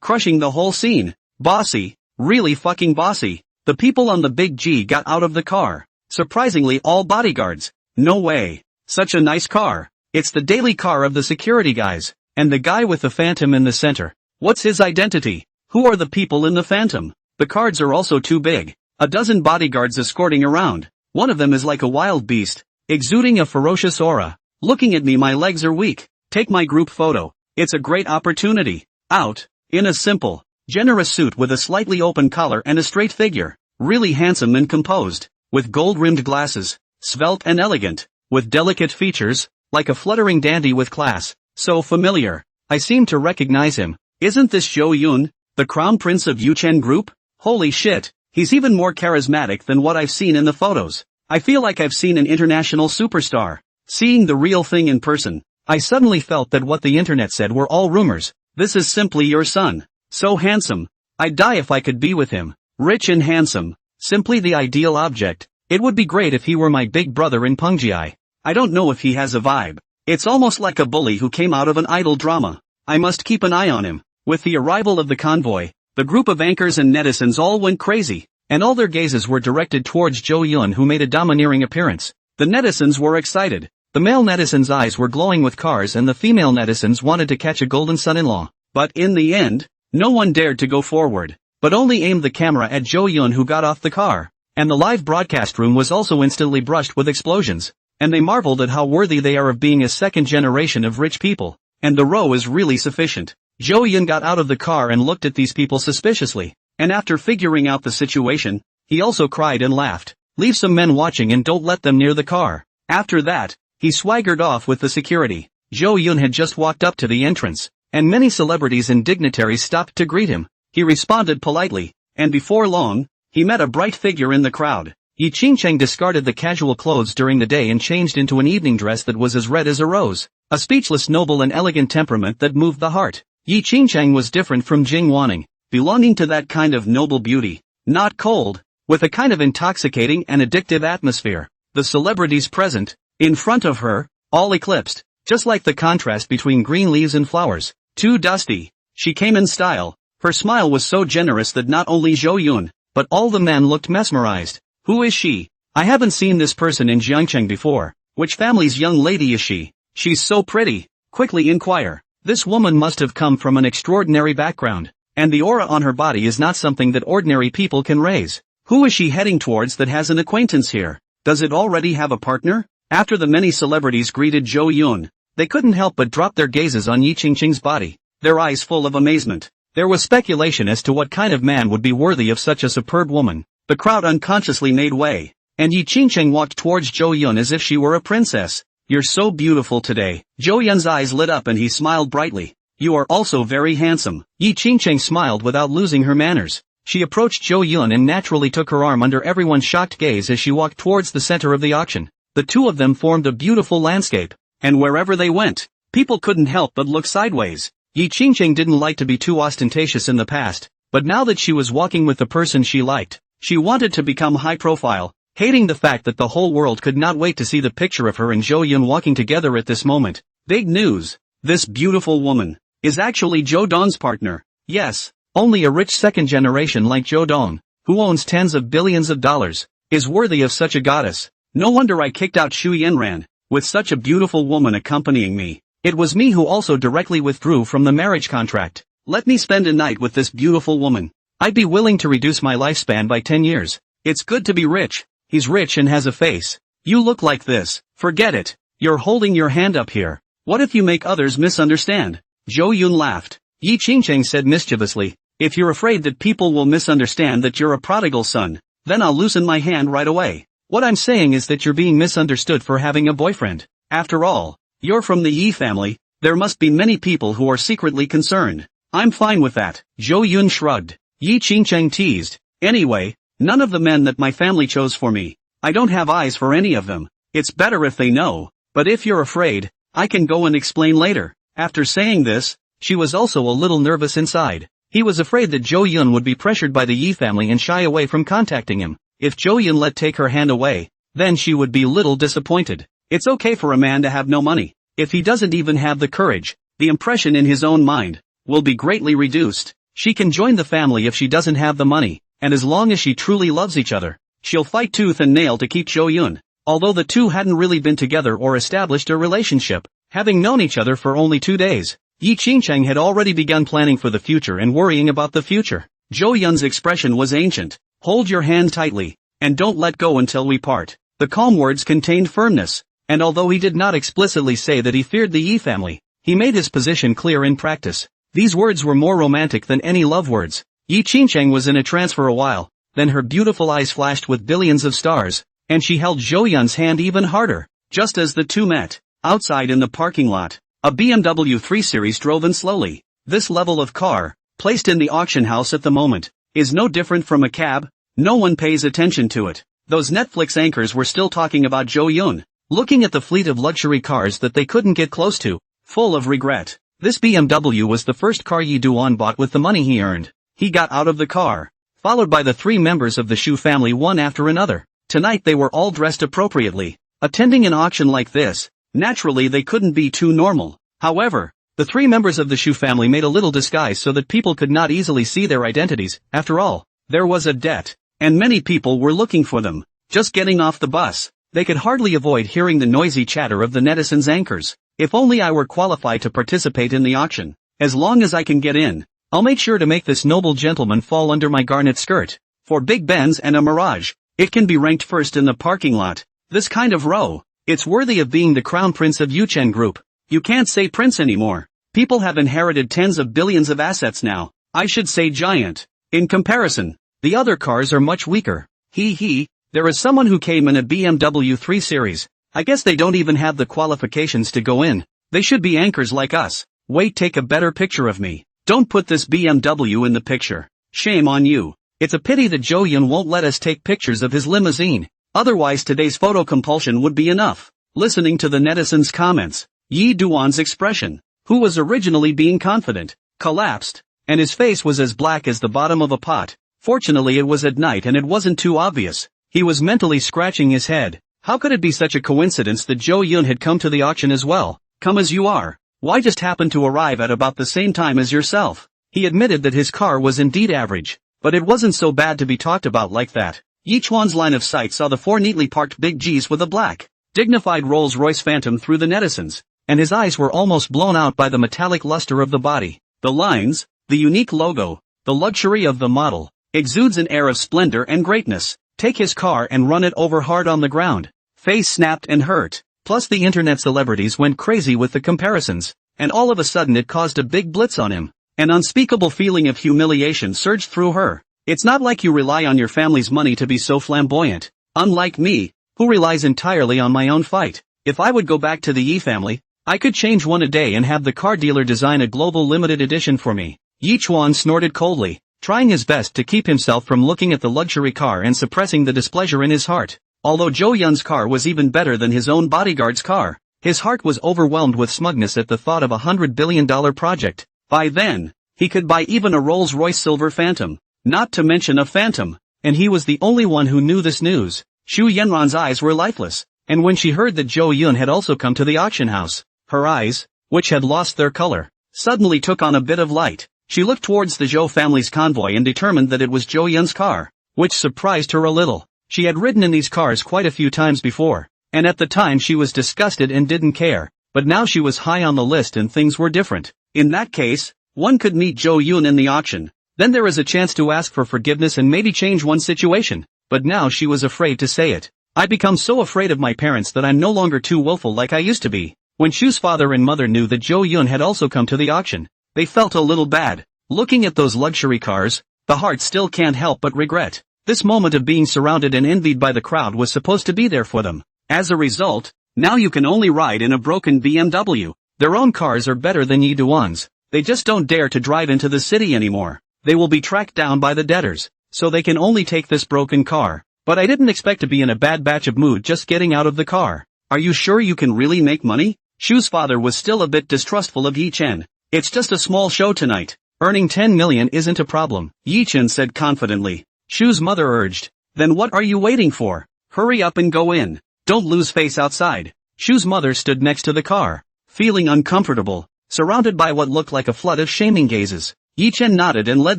crushing the whole scene. Bossy, really fucking bossy. The people on the big G got out of the car. Surprisingly all bodyguards. No way. Such a nice car. It's the daily car of the security guys. And the guy with the Phantom in the center. What's his identity? Who are the people in the Phantom? The cards are also too big. A dozen bodyguards escorting around. One of them is like a wild beast, exuding a ferocious aura. Looking at me, my legs are weak. Take my group photo. It's a great opportunity. Out, in a simple, generous suit with a slightly open collar and a straight figure. Really handsome and composed. With gold-rimmed glasses. Svelte and elegant. With delicate features, like a fluttering dandy with class. So familiar. I seem to recognize him. Isn't this Zhou Yun, the crown prince of Yuchen Group? Holy shit, he's even more charismatic than what I've seen in the photos. I feel like I've seen an international superstar. Seeing the real thing in person, I suddenly felt that what the internet said were all rumors. This is simply your son. So handsome. I'd die if I could be with him. Rich and handsome. Simply the ideal object. It would be great if he were my big brother in Pungjai. I don't know if he has a vibe. It's almost like a bully who came out of an idol drama. I must keep an eye on him. With the arrival of the convoy, the group of anchors and netizens all went crazy, and all their gazes were directed towards Jo Yun, who made a domineering appearance. The netizens were excited. The male netizens' eyes were glowing with cars, and the female netizens wanted to catch a golden son-in-law. But in the end, no one dared to go forward, but only aimed the camera at Jo Yun, who got off the car. And the live broadcast room was also instantly brushed with explosions, and they marveled at how worthy they are of being a second generation of rich people. And the row is really sufficient. Jo Yun got out of the car and looked at these people suspiciously, and after figuring out the situation, he also cried and laughed. Leave some men watching and don't let them near the car. After that, he swaggered off with the security. Jo Yun had just walked up to the entrance, and many celebrities and dignitaries stopped to greet him. He responded politely, and before long, he met a bright figure in the crowd. Yi Qingcheng discarded the casual clothes during the day and changed into an evening dress that was as red as a rose. A speechless, noble and elegant temperament that moved the heart. Yi Qingcheng was different from Jing Wanning, belonging to that kind of noble beauty, not cold, with a kind of intoxicating and addictive atmosphere. The celebrities present, in front of her, all eclipsed, just like the contrast between green leaves and flowers. Too dusty. She came in style. Her smile was so generous that not only Jo Yun, but all the men looked mesmerized. Who is she? I haven't seen this person in Jiangcheng before. Which family's young lady is she? She's so pretty. Quickly inquire. This woman must have come from an extraordinary background, and the aura on her body is not something that ordinary people can raise. Who is she heading towards that has an acquaintance here? Does it already have a partner? After the many celebrities greeted Jo Yun, they couldn't help but drop their gazes on Yi Qingcheng's body, their eyes full of amazement. There was speculation as to what kind of man would be worthy of such a superb woman. The crowd unconsciously made way, and Yi Qingcheng walked towards Jo Yun as if she were a princess. You're so beautiful today. Jo Yun's eyes lit up and he smiled brightly. You are also very handsome. Yi Qingcheng smiled without losing her manners. She approached Jo Yun and naturally took her arm under everyone's shocked gaze as she walked towards the center of the auction. The two of them formed a beautiful landscape, and wherever they went, people couldn't help but look sideways. Yi Qingcheng didn't like to be too ostentatious in the past, but now that she was walking with the person she liked, she wanted to become high profile, hating the fact that the whole world could not wait to see the picture of her and Jo Yun walking together at this moment. Big news! This beautiful woman is actually Jo Dong's partner. Yes, only a rich second generation like Jo Dong, who owns tens of billions of dollars, is worthy of such a goddess. No wonder I kicked out Xu Yanran, with such a beautiful woman accompanying me. It was me who also directly withdrew from the marriage contract. Let me spend a night with this beautiful woman. I'd be willing to reduce my lifespan by 10 years. It's good to be rich. He's rich and has a face. You look like this. Forget it. You're holding your hand up here. What if you make others misunderstand? Jo Yun laughed. Yi Qingcheng said mischievously, if you're afraid that people will misunderstand that you're a prodigal son, then I'll loosen my hand right away. What I'm saying is that you're being misunderstood for having a boyfriend. After all, you're from the Yi family. There must be many people who are secretly concerned. I'm fine with that. Jo Yun shrugged. Yi Qingcheng teased. Anyway, none of the men that my family chose for me. I don't have eyes for any of them. It's better if they know, but if you're afraid, I can go and explain later. After saying this, she was also a little nervous inside. He was afraid that Jo Yun would be pressured by the Yi family and shy away from contacting him. If Jo Yun let take her hand away, then she would be little disappointed. It's okay for a man to have no money. If he doesn't even have the courage, the impression in his own mind will be greatly reduced. She can join the family if she doesn't have the money, and as long as she truly loves each other, she'll fight tooth and nail to keep Jo Yun. Although the two hadn't really been together or established a relationship, having known each other for only 2 days, Yi Qingcheng had already begun planning for the future and worrying about the future. Jo Yun's expression was ancient. Hold your hand tightly, and don't let go until we part. The calm words contained firmness, and although he did not explicitly say that he feared the Yi family, he made his position clear in practice. These words were more romantic than any love words. Yi Qingcheng was in a trance for a while, then her beautiful eyes flashed with billions of stars, and she held Jo Yun's hand even harder. Just as the two met, outside in the parking lot, a BMW 3 Series drove in slowly. This level of car, placed in the auction house at the moment, is no different from a cab. No one pays attention to it. Those Netflix anchors were still talking about Jo Yun, looking at the fleet of luxury cars that they couldn't get close to, full of regret. This BMW was the first car Yi Duan bought with the money he earned. He got out of the car, followed by the 3 members of the Shu family one after another. Tonight they were all dressed appropriately. Attending an auction like this, naturally they couldn't be too normal. However, the 3 members of the Shu family made a little disguise so that people could not easily see their identities. After all, there was a debt, and many people were looking for them. Just getting off the bus, they could hardly avoid hearing the noisy chatter of the netizens' anchors. If only I were qualified to participate in the auction. As long as I can get in, I'll make sure to make this noble gentleman fall under my garnet skirt. For Big Benz and a Mirage, it can be ranked first in the parking lot. This kind of row, it's worthy of being the crown prince of Yuchen Group. You can't say prince anymore. People have inherited tens of billions of assets now. I should say giant. In comparison, the other cars are much weaker. There is someone who came in a BMW 3 Series. I guess they don't even have the qualifications to go in. They should be anchors like us. Wait, take a better picture of me. Don't put this BMW in the picture. Shame on you. It's a pity that Zhou Yun won't let us take pictures of his limousine. Otherwise today's photo compulsion would be enough. Listening to the netizens' comments, Yi Duan's expression, who was originally being confident, collapsed, and his face was as black as the bottom of a pot. Fortunately it was at night and it wasn't too obvious. He was mentally scratching his head. How could it be such a coincidence that Zhou Yun had come to the auction as well? Come as you are. Why just happen to arrive at about the same time as yourself? He admitted that his car was indeed average, but it wasn't so bad to be talked about like that. Yi Chuan's line of sight saw the 4 neatly parked big Gs with a black, dignified Rolls-Royce Phantom through the netizens, and his eyes were almost blown out by the metallic luster of the body. The lines, the unique logo, the luxury of the model, exudes an air of splendor and greatness. Take his car and run it over hard on the ground. Face snapped and hurt. Plus the internet celebrities went crazy with the comparisons, and all of a sudden it caused a big blitz on him. An unspeakable feeling of humiliation surged through her. It's not like you rely on your family's money to be so flamboyant. Unlike me, who relies entirely on my own fight. If I would go back to the Yi family, I could change one a day and have the car dealer design a global limited edition for me. Yi Chuan snorted coldly, trying his best to keep himself from looking at the luxury car and suppressing the displeasure in his heart. Although Zhou Yun's car was even better than his own bodyguard's car, his heart was overwhelmed with smugness at the thought of $100 billion project. By then, he could buy even a Rolls-Royce Silver Phantom, not to mention a Phantom, and he was the only one who knew this news. Xu Yanran's eyes were lifeless, and when she heard that Zhou Yun had also come to the auction house, her eyes, which had lost their color, suddenly took on a bit of light. She looked towards the Zhou family's convoy and determined that it was Zhou Yun's car, which surprised her a little. She had ridden in these cars quite a few times before, and at the time she was disgusted and didn't care, but now she was high on the list and things were different. In that case, one could meet Zhou Yun in the auction, then there is a chance to ask for forgiveness and maybe change one's situation, but now she was afraid to say it. I become so afraid of my parents that I'm no longer too willful like I used to be. When Shu's father and mother knew that Zhou Yun had also come to the auction, they felt a little bad. Looking at those luxury cars, the heart still can't help but regret. This moment of being surrounded and envied by the crowd was supposed to be there for them. As a result, now you can only ride in a broken BMW. Their own cars are better than Yi Duan's. They just don't dare to drive into the city anymore. They will be tracked down by the debtors, so they can only take this broken car. But I didn't expect to be in a bad batch of mood just getting out of the car. Are you sure you can really make money? Shu's father was still a bit distrustful of Yi Chen. It's just a small show tonight. Earning 10 million isn't a problem, Yi Chen said confidently. Shu's mother urged. Then what are you waiting for? Hurry up and go in. Don't lose face outside. Shu's mother stood next to the car, feeling uncomfortable, surrounded by what looked like a flood of shaming gazes. Yi Chen nodded and led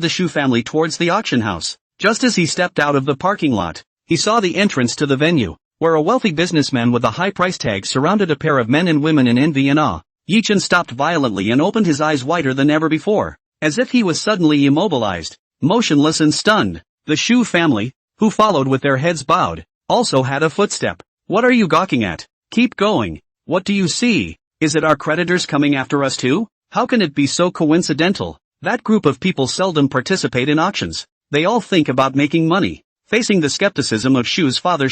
the Shu family towards the auction house. Just as he stepped out of the parking lot, he saw the entrance to the venue, where a wealthy businessman with a high price tag surrounded a pair of men and women in envy and awe. Yi Chen stopped violently and opened his eyes wider than ever before, as if he was suddenly immobilized, motionless and stunned. The Shu family, who followed with their heads bowed, also had a footstep. What are you gawking at? Keep going. What do you see? Is it our creditors coming after us too? How can it be so coincidental? That group of people seldom participate in auctions. They all think about making money. Facing the skepticism of Shu's father,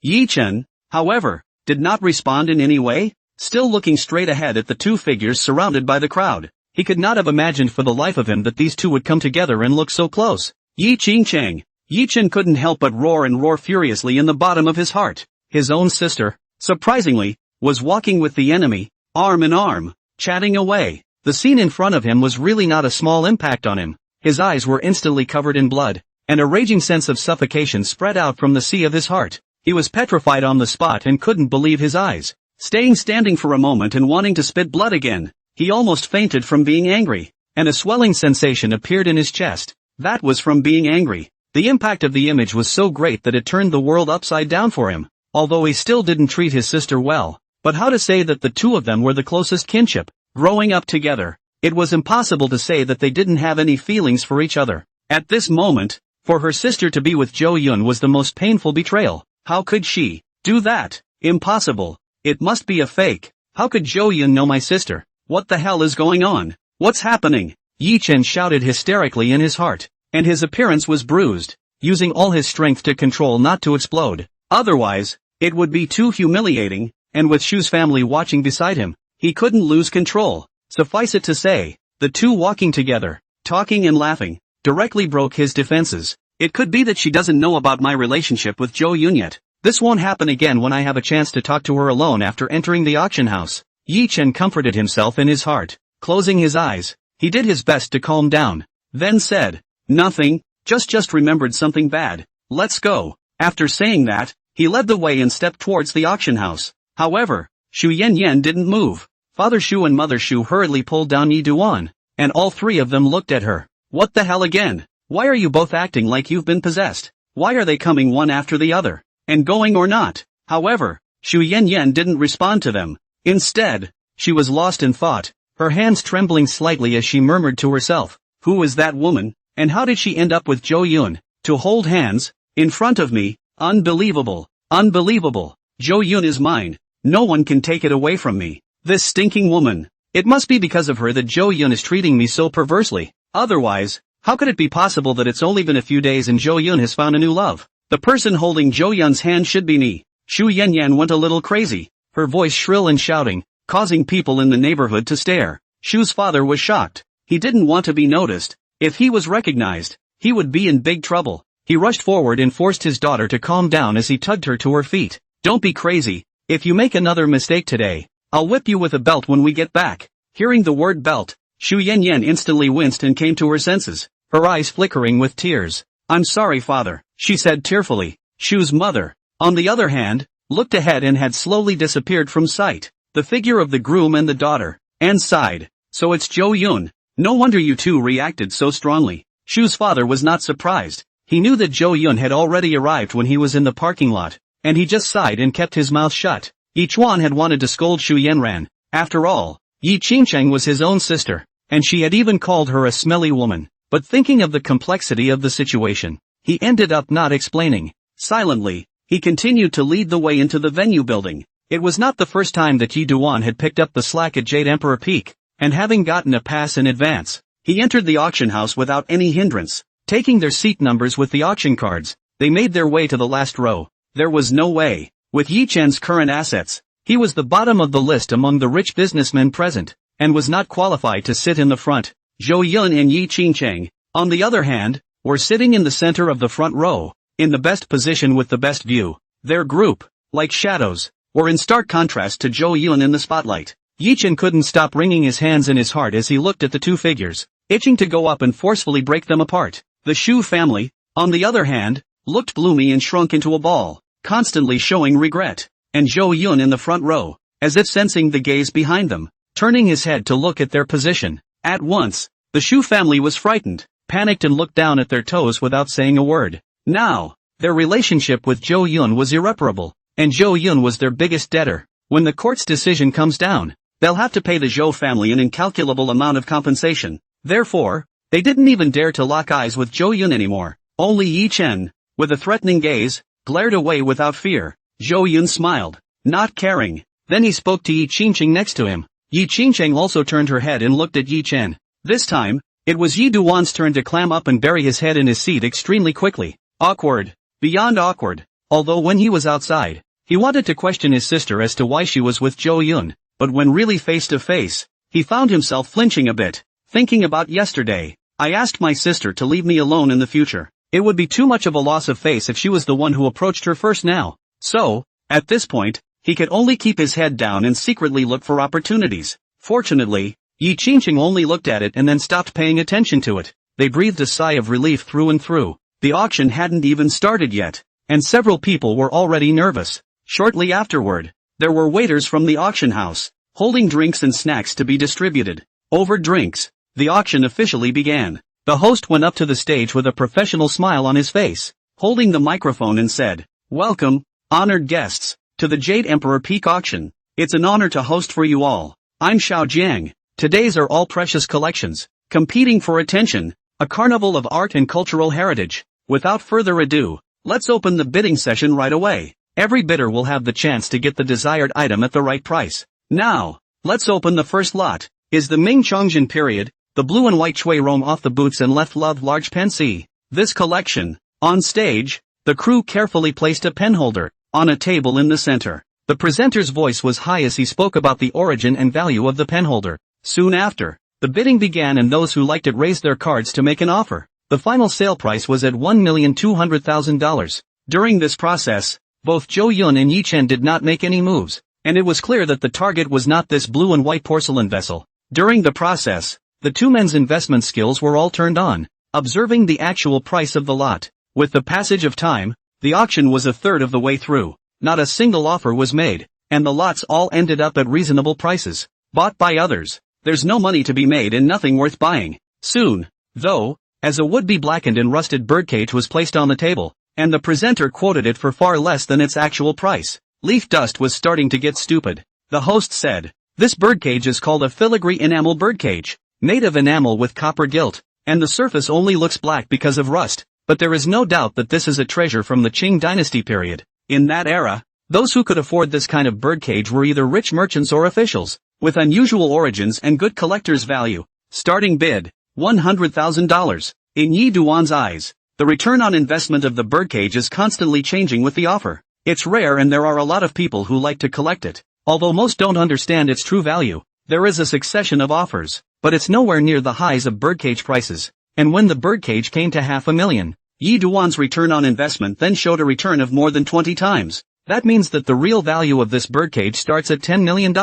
Yi Chen, however, did not respond in any way, still looking straight ahead at the two figures surrounded by the crowd. He could not have imagined for the life of him that these two would come together and look so close. Yi Cheng. Yi Chen couldn't help but roar furiously in the bottom of his heart. His own sister, surprisingly, was walking with the enemy, arm in arm, chatting away. The scene in front of him was really not a small impact on him. His eyes were instantly covered in blood, and a raging sense of suffocation spread out from the sea of his heart. He was petrified on the spot and couldn't believe his eyes. Staying standing for a moment and wanting to spit blood again, he almost fainted from being angry, and a swelling sensation appeared in his chest. That was from being angry. The impact of the image was so great that it turned the world upside down for him, although he still didn't treat his sister well. But how to say that the two of them were the closest kinship? Growing up together, it was impossible to say that they didn't have any feelings for each other. At this moment, for her sister to be with Jo Yun was the most painful betrayal. How could she do that? Impossible. It must be a fake. How could Jo Yun know my sister? What the hell is going on? What's happening? Yi Chen shouted hysterically in his heart, and his appearance was bruised, using all his strength to control not to explode. Otherwise, it would be too humiliating, and with Shu's family watching beside him, he couldn't lose control. Suffice it to say, the two walking together, talking and laughing, directly broke his defenses. It could be that she doesn't know about my relationship with Jo Yun yet. This won't happen again when I have a chance to talk to her alone after entering the auction house. Yi Chen comforted himself in his heart. Closing his eyes, he did his best to calm down, then said, "Nothing, just remembered something bad. Let's go." After saying that, he led the way and stepped towards the auction house. However, Shu Yan didn't move. Father Shu and Mother Shu hurriedly pulled down Yi Duan, and all three of them looked at her. "What the hell again? Why are you both acting like you've been possessed? Why are they coming one after the other, and going or not?" However, Shu Yan didn't respond to them. Instead, she was lost in thought, her hands trembling slightly as she murmured to herself, "Who is that woman, and how did she end up with Jo Yun? To hold hands, in front of me, unbelievable, unbelievable. Jo Yun is mine, no one can take it away from me. This stinking woman. It must be because of her that Jo Yun is treating me so perversely. Otherwise, how could it be possible that it's only been a few days and Jo Yun has found a new love? The person holding Jo Yun's hand should be me." Shu Yan went a little crazy, her voice shrill and shouting, causing people in the neighborhood to stare. Shu's father was shocked. He didn't want to be noticed. If he was recognized, he would be in big trouble. He rushed forward and forced his daughter to calm down as he tugged her to her feet. "Don't be crazy. If you make another mistake today, I'll whip you with a belt when we get back." Hearing the word belt, Shu Yan instantly winced and came to her senses, her eyes flickering with tears. "I'm sorry, father," she said tearfully. Shu's mother, on the other hand, looked ahead and had slowly disappeared from sight. The figure of the groom and the daughter, and sighed. "So it's Jo Yun. No wonder you two reacted so strongly." Shu's father was not surprised. He knew that Jo Yun had already arrived when he was in the parking lot, and he just sighed and kept his mouth shut. Yi Chuan had wanted to scold Shu Yanran. After all, Yi Qingcheng was his own sister, and she had even called her a smelly woman. But thinking of the complexity of the situation, he ended up not explaining. Silently, he continued to lead the way into the venue building. It was not the first time that Yi Duan had picked up the slack at Jade Emperor Peak, and having gotten a pass in advance, he entered the auction house without any hindrance. Taking their seat numbers with the auction cards, they made their way to the last row. There was no way. With Yi Chen's current assets, he was the bottom of the list among the rich businessmen present, and was not qualified to sit in the front. Jo Yun and Yi Qingcheng, on the other hand, were sitting in the center of the front row, in the best position with the best view. Their group, like shadows, were in stark contrast to Jo Yun in the spotlight. Yi Chen couldn't stop wringing his hands in his heart as he looked at the two figures, itching to go up and forcefully break them apart. The Shu family, on the other hand, looked gloomy and shrunk into a ball, constantly showing regret. And Jo Yun in the front row, as if sensing the gaze behind them, turning his head to look at their position. At once, the Shu family was frightened, panicked and looked down at their toes without saying a word. Now, their relationship with Jo Yun was irreparable, and Jo Yun was their biggest debtor. When the court's decision comes down, they'll have to pay the Zhou family an incalculable amount of compensation. Therefore, they didn't even dare to lock eyes with Jo Yun anymore. Only Yi Chen, with a threatening gaze, glared away without fear. Jo Yun smiled, not caring. Then he spoke to Yi Qingcheng next to him. Yi Qingcheng also turned her head and looked at Yi Chen. This time, it was Yi Duan's turn to clam up and bury his head in his seat extremely quickly. Awkward. Beyond awkward. Although when he was outside, he wanted to question his sister as to why she was with Jo Yun, but when really face to face, he found himself flinching a bit, thinking about yesterday. "I asked my sister to leave me alone in the future. It would be too much of a loss of face if she was the one who approached her first now." So, at this point, he could only keep his head down and secretly look for opportunities. Fortunately, Yi Qingqing only looked at it and then stopped paying attention to it. They breathed a sigh of relief through and through. The auction hadn't even started yet, and several people were already nervous. Shortly afterward, there were waiters from the auction house, holding drinks and snacks to be distributed. Over drinks, the auction officially began. The host went up to the stage with a professional smile on his face, holding the microphone and said, "Welcome, honored guests, to the Jade Emperor Peak Auction. It's an honor to host for you all. I'm Xiao Jiang. Today's are all precious collections, competing for attention, a carnival of art and cultural heritage. Without further ado, let's open the bidding session right away. Every bidder will have the chance to get the desired item at the right price. Now, let's open the first lot. Is the Ming Chongjin period, the blue and white Chui roam off the boots and left love large pensée. This collection. On stage, the crew carefully placed a penholder on a table in the center. The presenter's voice was high as he spoke about the origin and value of the penholder. Soon after, the bidding began and those who liked it raised their cards to make an offer. The final sale price was at $1,200,000. During this process, both Zhou Yun and Yi Chen did not make any moves, and it was clear that the target was not this blue and white porcelain vessel. During the process, the two men's investment skills were all turned on, observing the actual price of the lot. With the passage of time, the auction was a third of the way through. Not a single offer was made, and the lots all ended up at reasonable prices, bought by others. There's no money to be made and nothing worth buying. Soon, though, as a would-be blackened and rusted birdcage was placed on the table, and the presenter quoted it for far less than its actual price, leaf dust was starting to get stupid. The host said, "This birdcage is called a filigree enamel birdcage, made of enamel with copper gilt, and the surface only looks black because of rust, but there is no doubt that this is a treasure from the Qing dynasty period. In that era, those who could afford this kind of birdcage were either rich merchants or officials, with unusual origins and good collector's value. Starting bid, $100,000. In Yi Duan's eyes, the return on investment of the birdcage is constantly changing with the offer. It's rare and there are a lot of people who like to collect it. Although most don't understand its true value, there is a succession of offers, but it's nowhere near the highs of birdcage prices. And when the birdcage came to $500,000, Yi Duan's return on investment then showed a return of more than 20 times. That means that the real value of this birdcage starts at $10 million.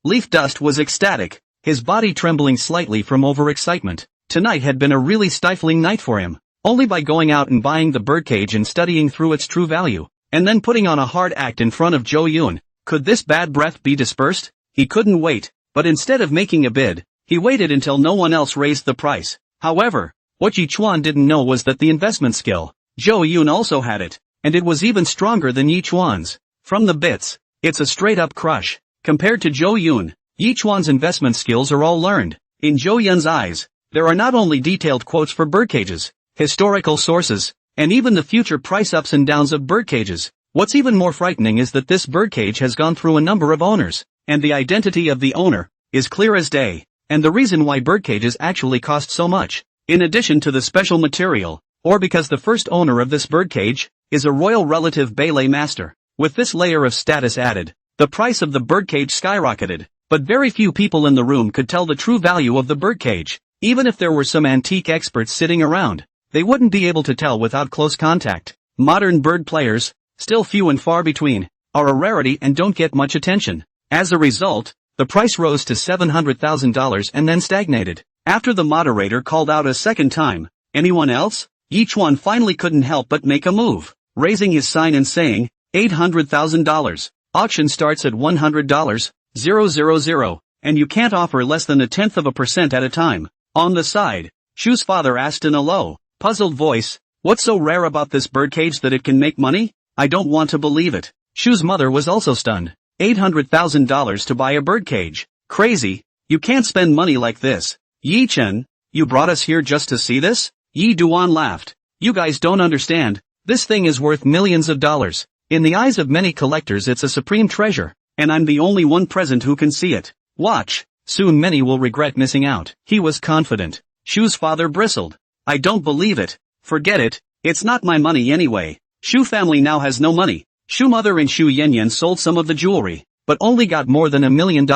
Leaf Dust was ecstatic, his body trembling slightly from overexcitement. Tonight had been a really stifling night for him. Only by going out and buying the birdcage and studying through its true value, and then putting on a hard act in front of Zhou Yun, could this bad breath be dispersed? He couldn't wait, but instead of making a bid, he waited until no one else raised the price. However, what Yi Chuan didn't know was that the investment skill, Zhou Yun also had it, and it was even stronger than Yi Chuan's. From the bits, it's a straight-up crush. Compared to Zhou Yun, Yi Chuan's investment skills are all learned. In Zhou Yun's eyes, there are not only detailed quotes for birdcages, historical sources, and even the future price ups and downs of birdcages. What's even more frightening is that this birdcage has gone through a number of owners, and the identity of the owner is clear as day, and the reason why birdcages actually cost so much, in addition to the special material, or because the first owner of this birdcage is a royal relative ballet master. With this layer of status added, the price of the birdcage skyrocketed, but very few people in the room could tell the true value of the birdcage. Even if there were some antique experts sitting around, they wouldn't be able to tell without close contact. Modern bird players, still few and far between, are a rarity and don't get much attention. As a result, the price rose to $700,000 and then stagnated. After the moderator called out a second time, "Anyone else?" Yi Chuan finally couldn't help but make a move, raising his sign and saying, $800,000. Auction starts at $100, 000, and you can't offer less than 0.1% at a time. On the side, Shus' father asked in a low, puzzled voice, "What's so rare about this birdcage that it can make money? I don't want to believe it." Shus' mother was also stunned. $800,000 to buy a birdcage. Crazy, you can't spend money like this. Yi Chen, you brought us here just to see this? Yi Duan laughed. You guys don't understand, this thing is worth millions of dollars. In the eyes of many collectors it's a supreme treasure, and I'm the only one present who can see it. Watch, soon many will regret missing out. He was confident. Shu's father bristled. I don't believe it. Forget it, it's not my money anyway. Shu family now has no money. Shu mother and Shu Yanyan sold some of the jewelry, but only got more than $1 million.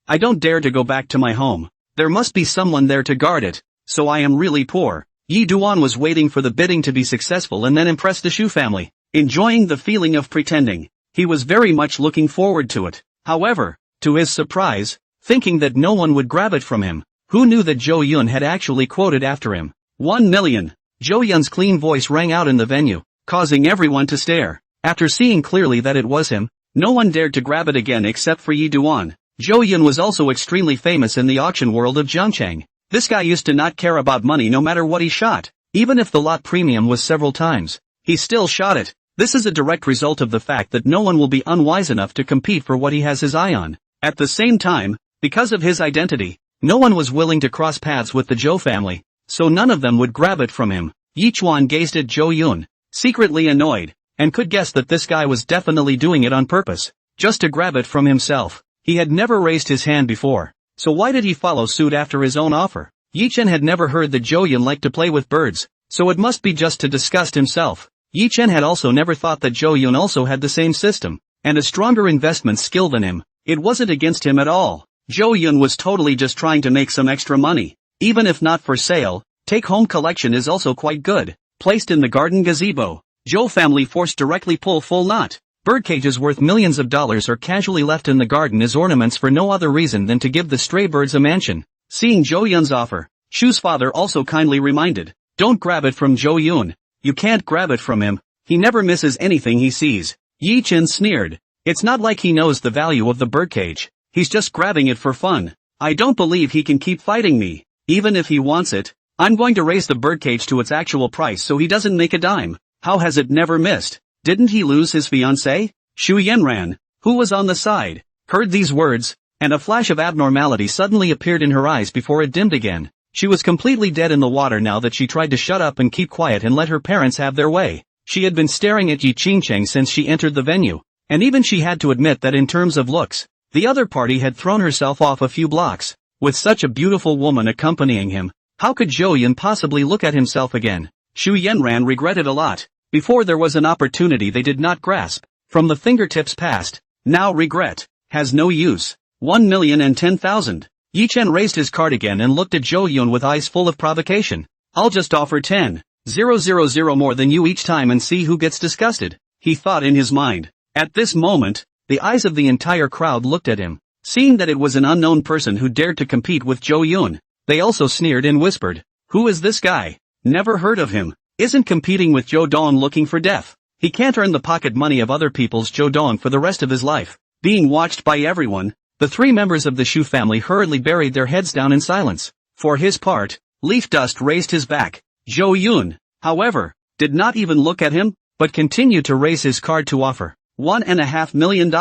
I don't dare to go back to my home. There must be someone there to guard it, so I am really poor. Yi Duan was waiting for the bidding to be successful and then impress the Shu family, enjoying the feeling of pretending. He was very much looking forward to it. However, to his surprise, thinking that no one would grab it from him. Who knew that Jo Yun had actually quoted after him? 1 million. Jo Yun's clean voice rang out in the venue, causing everyone to stare. After seeing clearly that it was him, no one dared to grab it again except for Yi Duan. Jo Yun was also extremely famous in the auction world of Zhangcheng. This guy used to not care about money no matter what he shot. Even if the lot premium was several times, he still shot it. This is a direct result of the fact that no one will be unwise enough to compete for what he has his eye on. At the same time, because of his identity, no one was willing to cross paths with the Zhou family, so none of them would grab it from him. Yi Chuan gazed at Jo Yun, secretly annoyed, and could guess that this guy was definitely doing it on purpose, just to grab it from himself. He had never raised his hand before, so why did he follow suit after his own offer? Yi Chen had never heard that Jo Yun liked to play with birds, so it must be just to disgust himself. Yi Chen had also never thought that Jo Yun also had the same system, and a stronger investment skill than him. It wasn't against him at all. Jo Yun was totally just trying to make some extra money. Even if not for sale, take-home collection is also quite good. Placed in the garden gazebo, Zhou family forced directly pull full knot. Birdcages worth millions of dollars are casually left in the garden as ornaments for no other reason than to give the stray birds a mansion. Seeing Jo Yun's offer, Shu's father also kindly reminded, "Don't grab it from Jo Yun. You can't grab it from him. He never misses anything he sees." Yi Chen sneered. "It's not like he knows the value of the birdcage. He's just grabbing it for fun. I don't believe he can keep fighting me. Even if he wants it, I'm going to raise the birdcage to its actual price so he doesn't make a dime." How has it never missed? Didn't he lose his fiancée? Shu Yanran, who was on the side, heard these words, and a flash of abnormality suddenly appeared in her eyes before it dimmed again. She was completely dead in the water now that she tried to shut up and keep quiet and let her parents have their way. She had been staring at Yi Qingcheng since she entered the venue, and even she had to admit that in terms of looks, the other party had thrown herself off a few blocks. With such a beautiful woman accompanying him, how could Zhou Yun possibly look at himself again? Shu Yanran regretted a lot. Before there was an opportunity they did not grasp. From the fingertips past, now regret has no use. 1,010,000. Yi Chen raised his card again and looked at Zhou Yun with eyes full of provocation. "I'll just offer 10,000 more than you each time and see who gets disgusted," he thought in his mind. At this moment, the eyes of the entire crowd looked at him. Seeing that it was an unknown person who dared to compete with Zhou Yun, they also sneered and whispered, "Who is this guy? Never heard of him. Isn't competing with Zhou Dong looking for death? He can't earn the pocket money of other people's Zhou Dong for the rest of his life." Being watched by everyone, the three members of the Shu family hurriedly buried their heads down in silence. For his part, Leaf Dust raised his back. Zhou Yun, however, did not even look at him, but continued to raise his card to offer $1.5 million.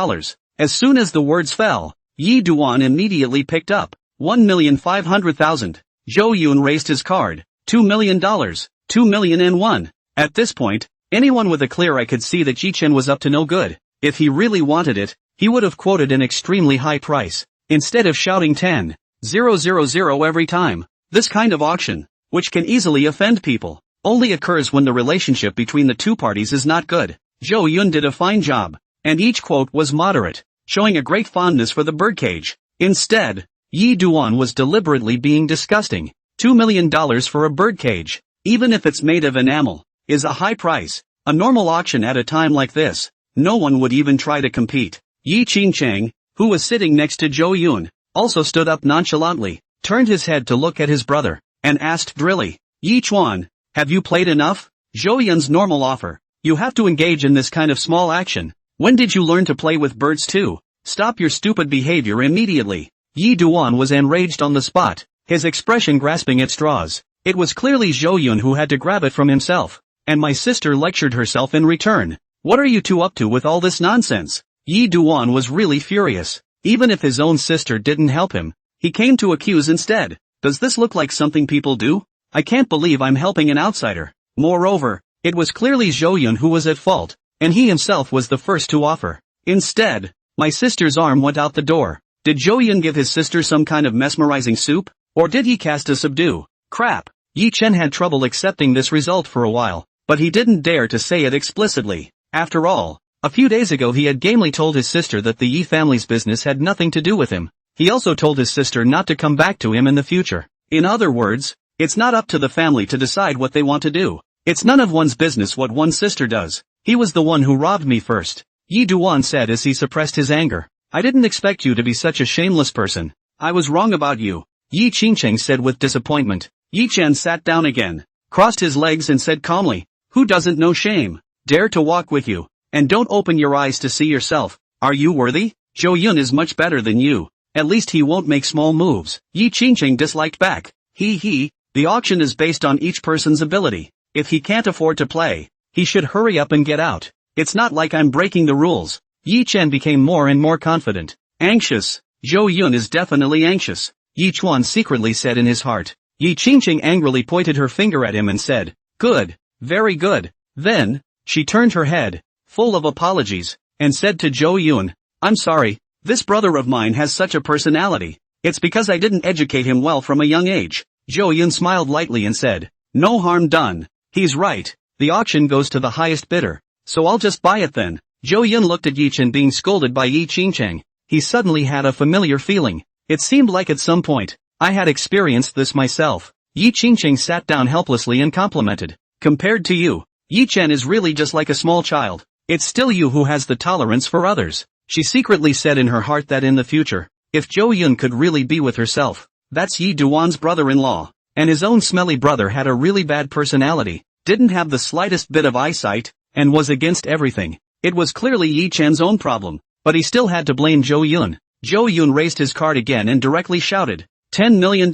As soon as the words fell, Yi Duan immediately picked up $1,500,000. Zhou Yun raised his card, $2 million, 2,000,001. At this point, anyone with a clear eye could see that Yi Chen was up to no good. If he really wanted it, he would have quoted an extremely high price, instead of shouting 10,000 every time. This kind of auction, which can easily offend people, only occurs when the relationship between the two parties is not good. Zhou Yun did a fine job, and each quote was moderate, showing a great fondness for the birdcage. Instead, Yi Duan was deliberately being disgusting. $2 million for a birdcage, even if it's made of enamel, is a high price. A normal auction at a time like this, no one would even try to compete. Yi Qingcheng, who was sitting next to Zhou Yun, also stood up nonchalantly, turned his head to look at his brother, and asked drily, "Yi Chuan, have you played enough?" Zhou Yun's normal offer: "You have to engage in this kind of small action. When did you learn to play with birds too? Stop your stupid behavior immediately." Yi Duan was enraged on the spot, his expression grasping at straws. It was clearly Zhou Yun who had to grab it from himself, and my sister lectured herself in return. What are you two up to with all this nonsense? Yi Duan was really furious. Even if his own sister didn't help him, he came to accuse instead. Does this look like something people do? I can't believe I'm helping an outsider. Moreover, it was clearly Zhou Yun who was at fault, and he himself was the first to offer. Instead, my sister's arm went out the door. Did Zhou Yun give his sister some kind of mesmerizing soup? Or did he cast a subdue? Crap. Yi Chen had trouble accepting this result for a while, but he didn't dare to say it explicitly. After all, a few days ago he had gamely told his sister that the Yi family's business had nothing to do with him. He also told his sister not to come back to him in the future. In other words, it's not up to the family to decide what they want to do. It's none of one's business what one's sister does. He was the one who robbed me first, Yi Duan said as he suppressed his anger. I didn't expect you to be such a shameless person. I was wrong about you, Yi Qingqing said with disappointment. Yi Chen sat down again, crossed his legs and said calmly, who doesn't know shame? Dare to walk with you, and don't open your eyes to see yourself. Are you worthy? Zhou Yun is much better than you. At least he won't make small moves. Yi Qingqing disliked back. The auction is based on each person's ability. If he can't afford to play, he should hurry up and get out. It's not like I'm breaking the rules. Yi Chen became more and more confident. Anxious. Zhou Yun is definitely anxious, Yi Chuan secretly said in his heart. Yi Qingqing angrily pointed her finger at him and said, good, very good. Then, she turned her head, full of apologies, and said to Zhou Yun, I'm sorry, this brother of mine has such a personality. It's because I didn't educate him well from a young age. Zhou Yun smiled lightly and said, no harm done. He's right, the auction goes to the highest bidder, so I'll just buy it then. Zhou Yun looked at Yi Chen being scolded by Yi Qingqing. He suddenly had a familiar feeling. It seemed like at some point, I had experienced this myself. Yi Qingqing sat down helplessly and complimented. Compared to you, Yi Chen is really just like a small child. It's still you who has the tolerance for others. She secretly said in her heart that in the future, if Zhou Yun could really be with herself, that's Yi Duan's brother-in-law. And his own smelly brother had a really bad personality, didn't have the slightest bit of eyesight, and was against everything. It was clearly Yi Chen's own problem. But he still had to blame Zhou Yun. Zhou Yun raised his card again and directly shouted, $10 million.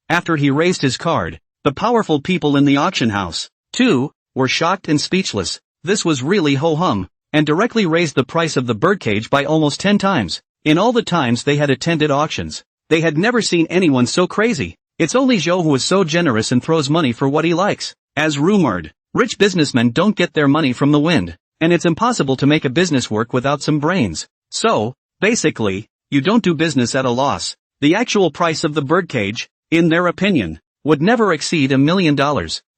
After he raised his card, the powerful people in the auction house, too, were shocked and speechless. This was really ho-hum, and directly raised the price of the birdcage by almost 10 times. In all the times they had attended auctions, they had never seen anyone so crazy. It's only Zhou who is so generous and throws money for what he likes. As rumored, rich businessmen don't get their money from the wind. And it's impossible to make a business work without some brains. So, basically, you don't do business at a loss. The actual price of the birdcage, in their opinion, would never exceed $1 million.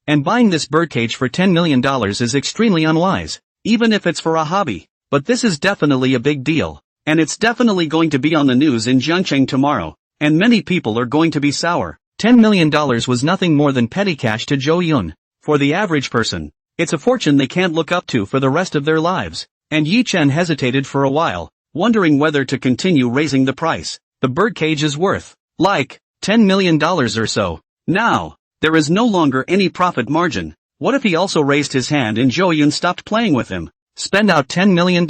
And buying this birdcage for $10 million is extremely unwise, even if it's for a hobby. But this is definitely a big deal. And it's definitely going to be on the news in Jiangcheng tomorrow. And many people are going to be sour. $10 million was nothing more than petty cash to Zhou Yun. For the average person, it's a fortune they can't look up to for the rest of their lives. And Yi Chen hesitated for a while, wondering whether to continue raising the price. The birdcage is worth, like, $10 million or so. Now, there is no longer any profit margin. What if he also raised his hand and Zhou Yun stopped playing with him? Spend out $10 million,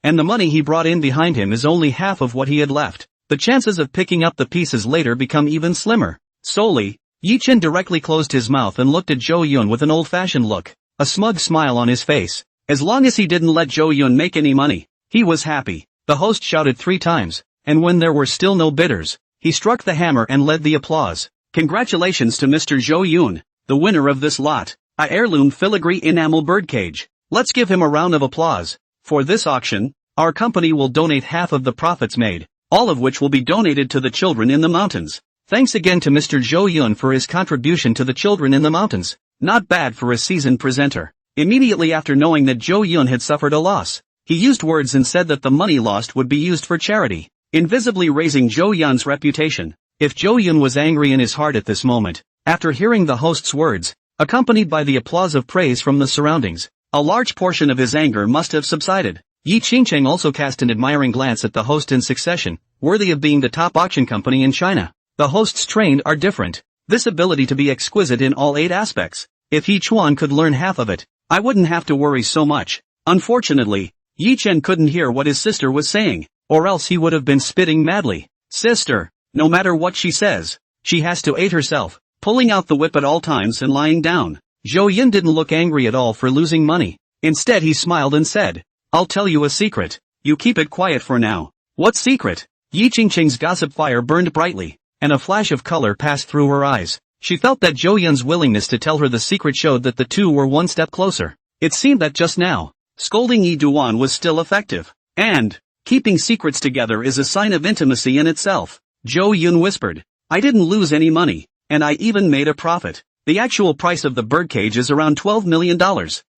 and the money he brought in behind him is only half of what he had left. The chances of picking up the pieces later become even slimmer. Solely, Yi Chen directly closed his mouth and looked at Zhou Yun with an old-fashioned look. A smug smile on his face. As long as he didn't let Zhou Yun make any money, he was happy. The host shouted 3 times, and when there were still no bidders, he struck the hammer and led the applause. Congratulations to Mr. Zhou Yun, the winner of this lot, a heirloom filigree enamel birdcage. Let's give him a round of applause. For this auction, our company will donate half of the profits made, all of which will be donated to the children in the mountains. Thanks again to Mr. Zhou Yun for his contribution to the children in the mountains. Not bad for a seasoned presenter. Immediately after knowing that Zhou Yun had suffered a loss, he used words and said that the money lost would be used for charity, invisibly raising Zhou Yun's reputation. If Zhou Yun was angry in his heart at this moment, after hearing the host's words, accompanied by the applause of praise from the surroundings, a large portion of his anger must have subsided. Yi Qingqing also cast an admiring glance at the host in succession, worthy of being the top auction company in China. The hosts trained are different. This ability to be exquisite in all 8 aspects. If Yi Chuan could learn half of it, I wouldn't have to worry so much. Unfortunately, Yi Chen couldn't hear what his sister was saying, or else he would have been spitting madly. Sister, no matter what she says, she has to aid herself, pulling out the whip at all times and lying down. Zhou Yun didn't look angry at all for losing money. Instead he smiled and said, I'll tell you a secret. You keep it quiet for now. What secret? Yi Qingqing's gossip fire burned brightly, and a flash of color passed through her eyes. She felt that Zhou Yun's willingness to tell her the secret showed that the two were one step closer. It seemed that just now, scolding Yi Duan was still effective. And, keeping secrets together is a sign of intimacy in itself. Zhou Yun whispered, I didn't lose any money, and I even made a profit. The actual price of the birdcage is around $12 million.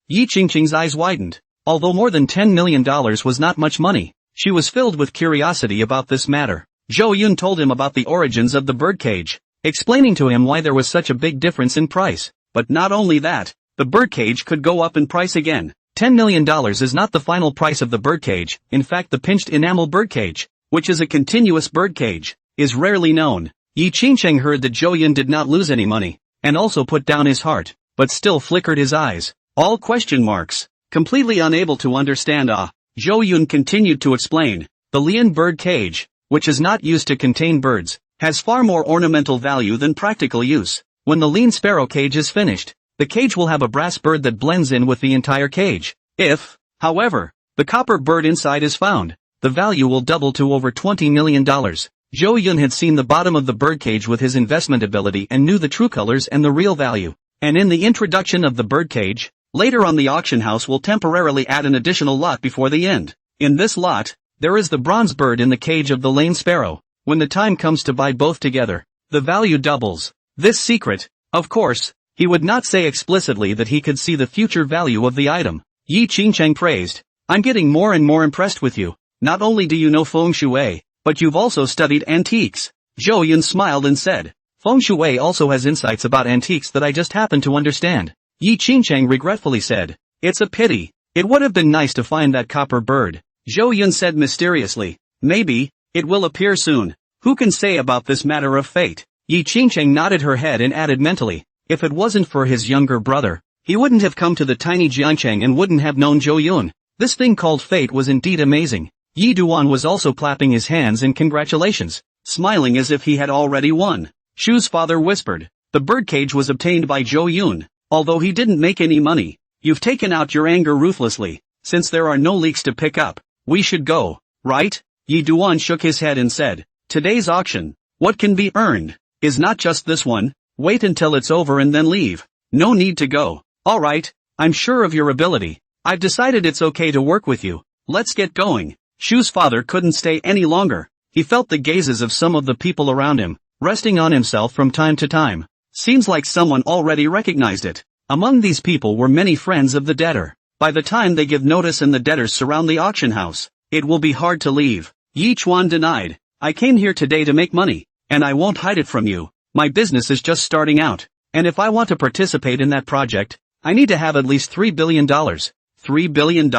Yi Qingqing's eyes widened. Although more than $10 million was not much money, she was filled with curiosity about this matter. Zhou Yun told him about the origins of the birdcage, explaining to him why there was such a big difference in price. But not only that, the birdcage could go up in price again. $10 million is not the final price of the birdcage, in fact the pinched enamel birdcage, which is a continuous birdcage, is rarely known. Yi Qingcheng heard that Zhou Yun did not lose any money, and also put down his heart, but still flickered his eyes. All question marks. Completely unable to understand. Zhou Yun continued to explain. The lian bird cage, which is not used to contain birds, has far more ornamental value than practical use. When the lian sparrow cage is finished, the cage will have a brass bird that blends in with the entire cage. If, however, the copper bird inside is found, the value will double to over $20 million. Zhou Yun had seen the bottom of the birdcage with his investment ability and knew the true colors and the real value. And in the introduction of the birdcage, later on the auction house will temporarily add an additional lot before the end. In this lot, there is the bronze bird in the cage of the lane sparrow. When the time comes to buy both together, the value doubles. This secret, of course, he would not say explicitly that he could see the future value of the item. Yi Qingcheng praised. I'm getting more and more impressed with you. Not only do you know feng shui, but you've also studied antiques. Zhou Yun smiled and said, Feng shui also has insights about antiques that I just happen to understand. Yi Qingcheng regretfully said, it's a pity. It would have been nice to find that copper bird. Zhou Yun said mysteriously, maybe, it will appear soon. Who can say about this matter of fate? Yi Qingcheng nodded her head and added mentally, if it wasn't for his younger brother, he wouldn't have come to the tiny Jiangcheng and wouldn't have known Zhou Yun. This thing called fate was indeed amazing. Yi Duan was also clapping his hands in congratulations, smiling as if he had already won. Shu's father whispered, the birdcage was obtained by Zhou Yun, although he didn't make any money. You've taken out your anger ruthlessly. Since there are no leaks to pick up, we should go, right? Yi Duan shook his head and said, today's auction, what can be earned, is not just this one. Wait until it's over and then leave. No need to go. Alright, I'm sure of your ability. I've decided it's okay to work with you. Let's get going. Shu's father couldn't stay any longer. He felt the gazes of some of the people around him, resting on himself from time to time. Seems like someone already recognized it. Among these people were many friends of the debtor. By the time they give notice and the debtors surround the auction house, it will be hard to leave. Yi Chuan denied. I came here today to make money, and I won't hide it from you. My business is just starting out, and if I want to participate in that project, I need to have at least $3 billion. $3 billion?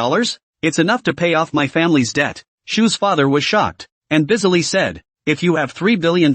It's enough to pay off my family's debt. Shu's father was shocked, and busily said, if you have $3 billion,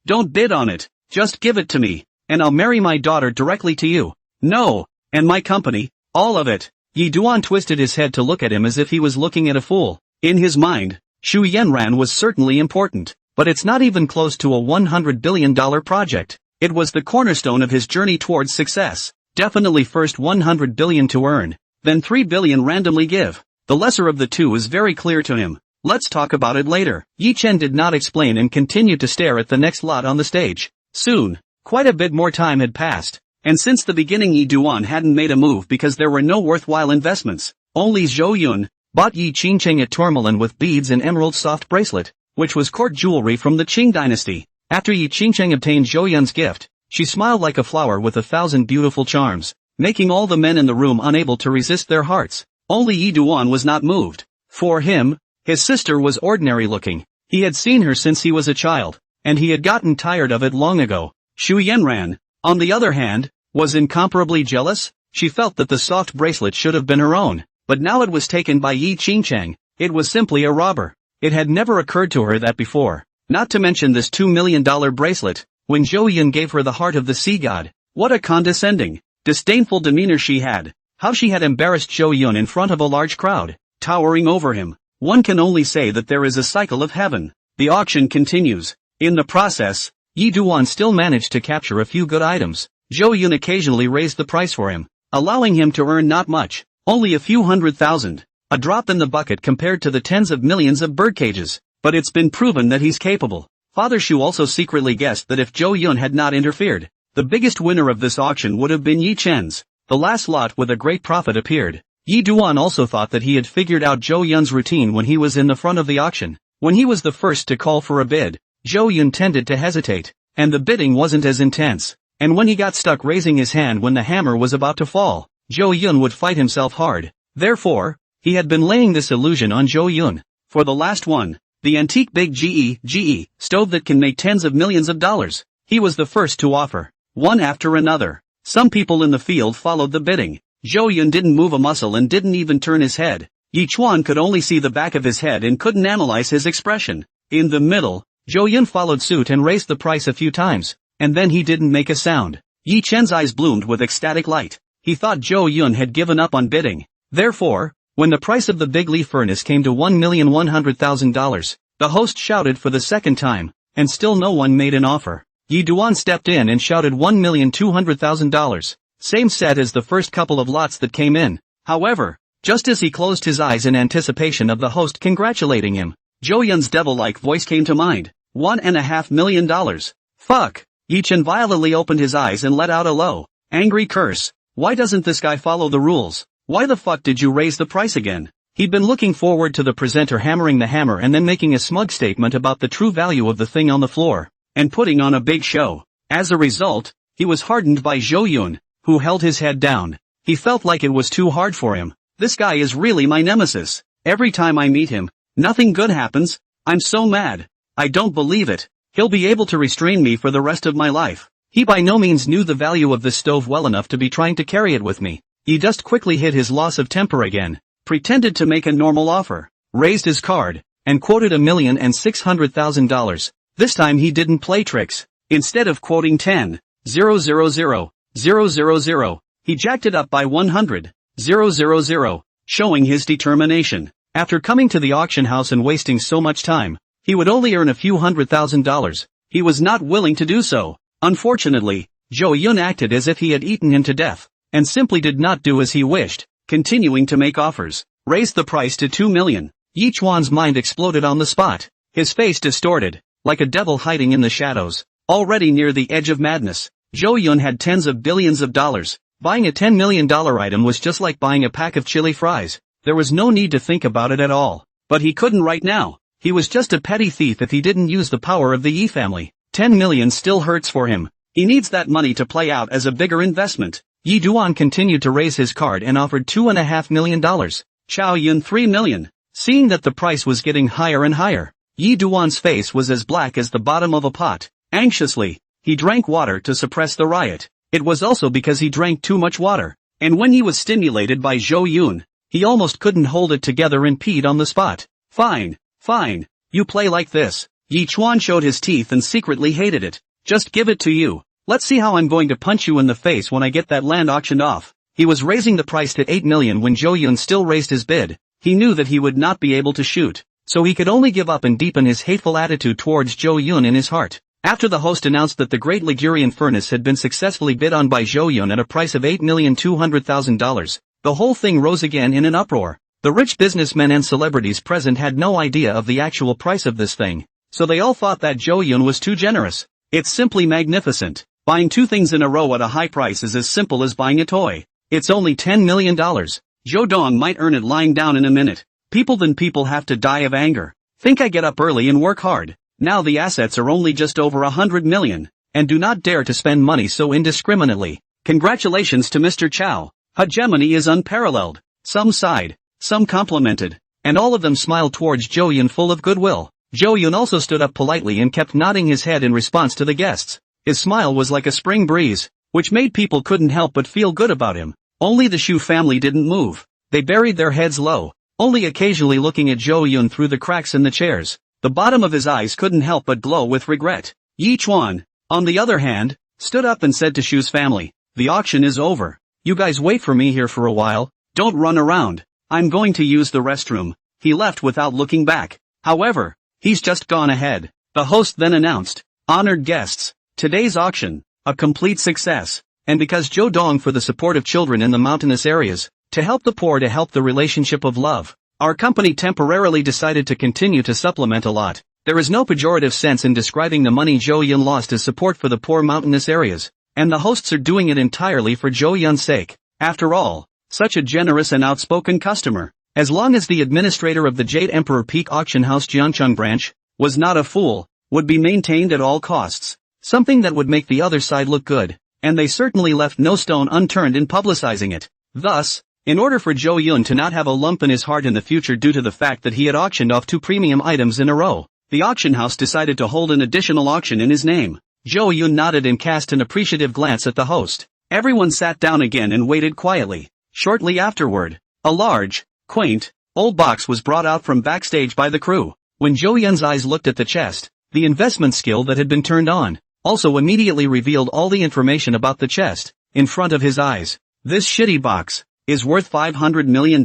don't bid on it, just give it to me, and I'll marry my daughter directly to you. No, and my company, all of it. Yi Duan twisted his head to look at him as if he was looking at a fool. In his mind, Shu Yanran was certainly important, but it's not even close to a $100 billion project. It was the cornerstone of his journey towards success. Definitely first $100 billion to earn, then $3 billion randomly give. The lesser of the two is very clear to him. Let's talk about it later. Yi Chen did not explain and continued to stare at the next lot on the stage. Soon, quite a bit more time had passed, and since the beginning Yi Duan hadn't made a move because there were no worthwhile investments. Only Zhou Yun bought Yi Qingcheng a tourmaline with beads and emerald soft bracelet, which was court jewelry from the Qing dynasty. After Yi Qingcheng obtained Zhou Yun's gift, she smiled like a flower with 1,000 beautiful charms, making all the men in the room unable to resist their hearts. Only Yi Duan was not moved. For him, his sister was ordinary looking. He had seen her since he was a child, and he had gotten tired of it long ago. Shu Yanran, on the other hand, was incomparably jealous. She felt that the soft bracelet should have been her own, but now it was taken by Yi Qingcheng. It was simply a robber. It had never occurred to her that before. Not to mention this $2 million bracelet, when Zhou Yun gave her the heart of the sea god. What a condescending, disdainful demeanor she had. How she had embarrassed Zhou Yun in front of a large crowd, towering over him. One can only say that there is a cycle of heaven. The auction continues. In the process, Yi Duan still managed to capture a few good items. Zhou Yun occasionally raised the price for him, allowing him to earn not much, only a few $100,000. A drop in the bucket compared to the tens of millions of birdcages. But it's been proven that he's capable. Father Shu also secretly guessed that if Zhou Yun had not interfered, the biggest winner of this auction would have been Yi Chen's. The last lot with a great profit appeared. Yi Duan also thought that he had figured out Zhou Yun's routine when he was in the front of the auction. When he was the first to call for a bid, Zhou Yun tended to hesitate, and the bidding wasn't as intense. And when he got stuck raising his hand when the hammer was about to fall, Zhou Yun would fight himself hard. Therefore, he had been laying this illusion on Zhou Yun. For the last one, the antique big GE stove that can make tens of millions of dollars, he was the first to offer. One after another. Some people in the field followed the bidding. Zhou Yun didn't move a muscle and didn't even turn his head. Yi Chuan could only see the back of his head and couldn't analyze his expression. In the middle, Jo Yun followed suit and raised the price a few times, and then he didn't make a sound. Yi Chen's eyes bloomed with ecstatic light. He thought Jo Yun had given up on bidding. Therefore, when the price of the big leaf furnace came to $1,100,000, the host shouted for the second time, and still no one made an offer. Yi Duan stepped in and shouted $1,200,000. Same set as the first couple of lots that came in. However, just as he closed his eyes in anticipation of the host congratulating him, Jo Yun's devil-like voice came to mind. $1.5 million. Fuck! Yi Chen violently opened his eyes and let out a low, angry curse. Why doesn't this guy follow the rules? Why the fuck did you raise the price again? He'd been looking forward to the presenter hammering the hammer and then making a smug statement about the true value of the thing on the floor, and putting on a big show. As a result, he was hardened by Jo Yun, who held his head down. He felt like it was too hard for him. This guy is really my nemesis. Every time I meet him, nothing good happens. I'm so mad. I don't believe it. He'll be able to restrain me for the rest of my life. He by no means knew the value of this stove well enough to be trying to carry it with me. He just quickly hid his loss of temper again, pretended to make a normal offer, raised his card, and quoted $1,600,000. This time he didn't play tricks. Instead of quoting 10,000,000, he jacked it up by 100,000, showing his determination. After coming to the auction house and wasting so much time, he would only earn a few $100,000. He was not willing to do so. Unfortunately, Jo Yun acted as if he had eaten him to death, and simply did not do as he wished, continuing to make offers. Raised the price to $2 million. Yi Chuan's mind exploded on the spot, his face distorted, like a devil hiding in the shadows. Already near the edge of madness, Jo Yun had tens of billions of dollars. Buying a $10 million item was just like buying a pack of chili fries. There was no need to think about it at all. But he couldn't right now. He was just a petty thief if he didn't use the power of the Yi family. 10 million still hurts for him. He needs that money to play out as a bigger investment. Yi Duan continued to raise his card and offered $2.5 million. Chao Yun $3 million. Seeing that the price was getting higher and higher, Yi Duan's face was as black as the bottom of a pot. Anxiously, he drank water to suppress the riot. It was also because he drank too much water, and when he was stimulated by Jo Yun, he almost couldn't hold it together and peed on the spot. Fine, fine, you play like this. Yi Chuan showed his teeth and secretly hated it. Just give it to you. Let's see how I'm going to punch you in the face when I get that land auctioned off. He was raising the price to 8 million when Jo Yun still raised his bid. He knew that he would not be able to shoot, so he could only give up and deepen his hateful attitude towards Jo Yun in his heart. After the host announced that the Great Ligurian Furnace had been successfully bid on by Jo Yun at a price of $8,200,000, the whole thing rose again in an uproar. The rich businessmen and celebrities present had no idea of the actual price of this thing, so they all thought that Jo Yun was too generous. It's simply magnificent. Buying two things in a row at a high price is as simple as buying a toy. It's only $10 million. Jo Dong might earn it lying down in a minute. People have to die of anger. Think I get up early and work hard. Now the assets are only just over 100 million, and do not dare to spend money so indiscriminately. Congratulations to Mr. Chow. Hegemony is unparalleled. Some sighed, some complimented, and all of them smiled towards Jo Yun full of goodwill. Jo Yun also stood up politely and kept nodding his head in response to the guests. His smile was like a spring breeze, which made people couldn't help but feel good about him. Only the Shu family didn't move. They buried their heads low, only occasionally looking at Jo Yun through the cracks in the chairs. The bottom of his eyes couldn't help but glow with regret. Yi Chuan, on the other hand, stood up and said to Shu's family, "The auction is over. You guys wait for me here for a while. Don't run around. I'm going to use the restroom." He left without looking back. However, he's just gone ahead. The host then announced, "Honored guests, today's auction, a complete success. And because Jo Dong for the support of children in the mountainous areas, to help the poor to help the relationship of love, our company temporarily decided to continue to supplement a lot. There is no pejorative sense in describing the money Jo Yun lost as support for the poor mountainous areas, and the hosts are doing it entirely for Jo Yun's sake. After all, such a generous and outspoken customer, as long as the administrator of the Jade Emperor Peak Auction House Jiangcheng branch was not a fool, would be maintained at all costs, something that would make the other side look good, and they certainly left no stone unturned in publicizing it. Thus, in order for Jo Yun to not have a lump in his heart in the future due to the fact that he had auctioned off 2 premium items in a row, the auction house decided to hold an additional auction in his name. Jo Yun nodded and cast an appreciative glance at the host. Everyone sat down again and waited quietly. Shortly afterward, a large, quaint, old box was brought out from backstage by the crew. When Jo Yun's eyes looked at the chest, The investment skill that had been turned on also immediately revealed all the information about the chest in front of his eyes. This shitty box is worth $500 million?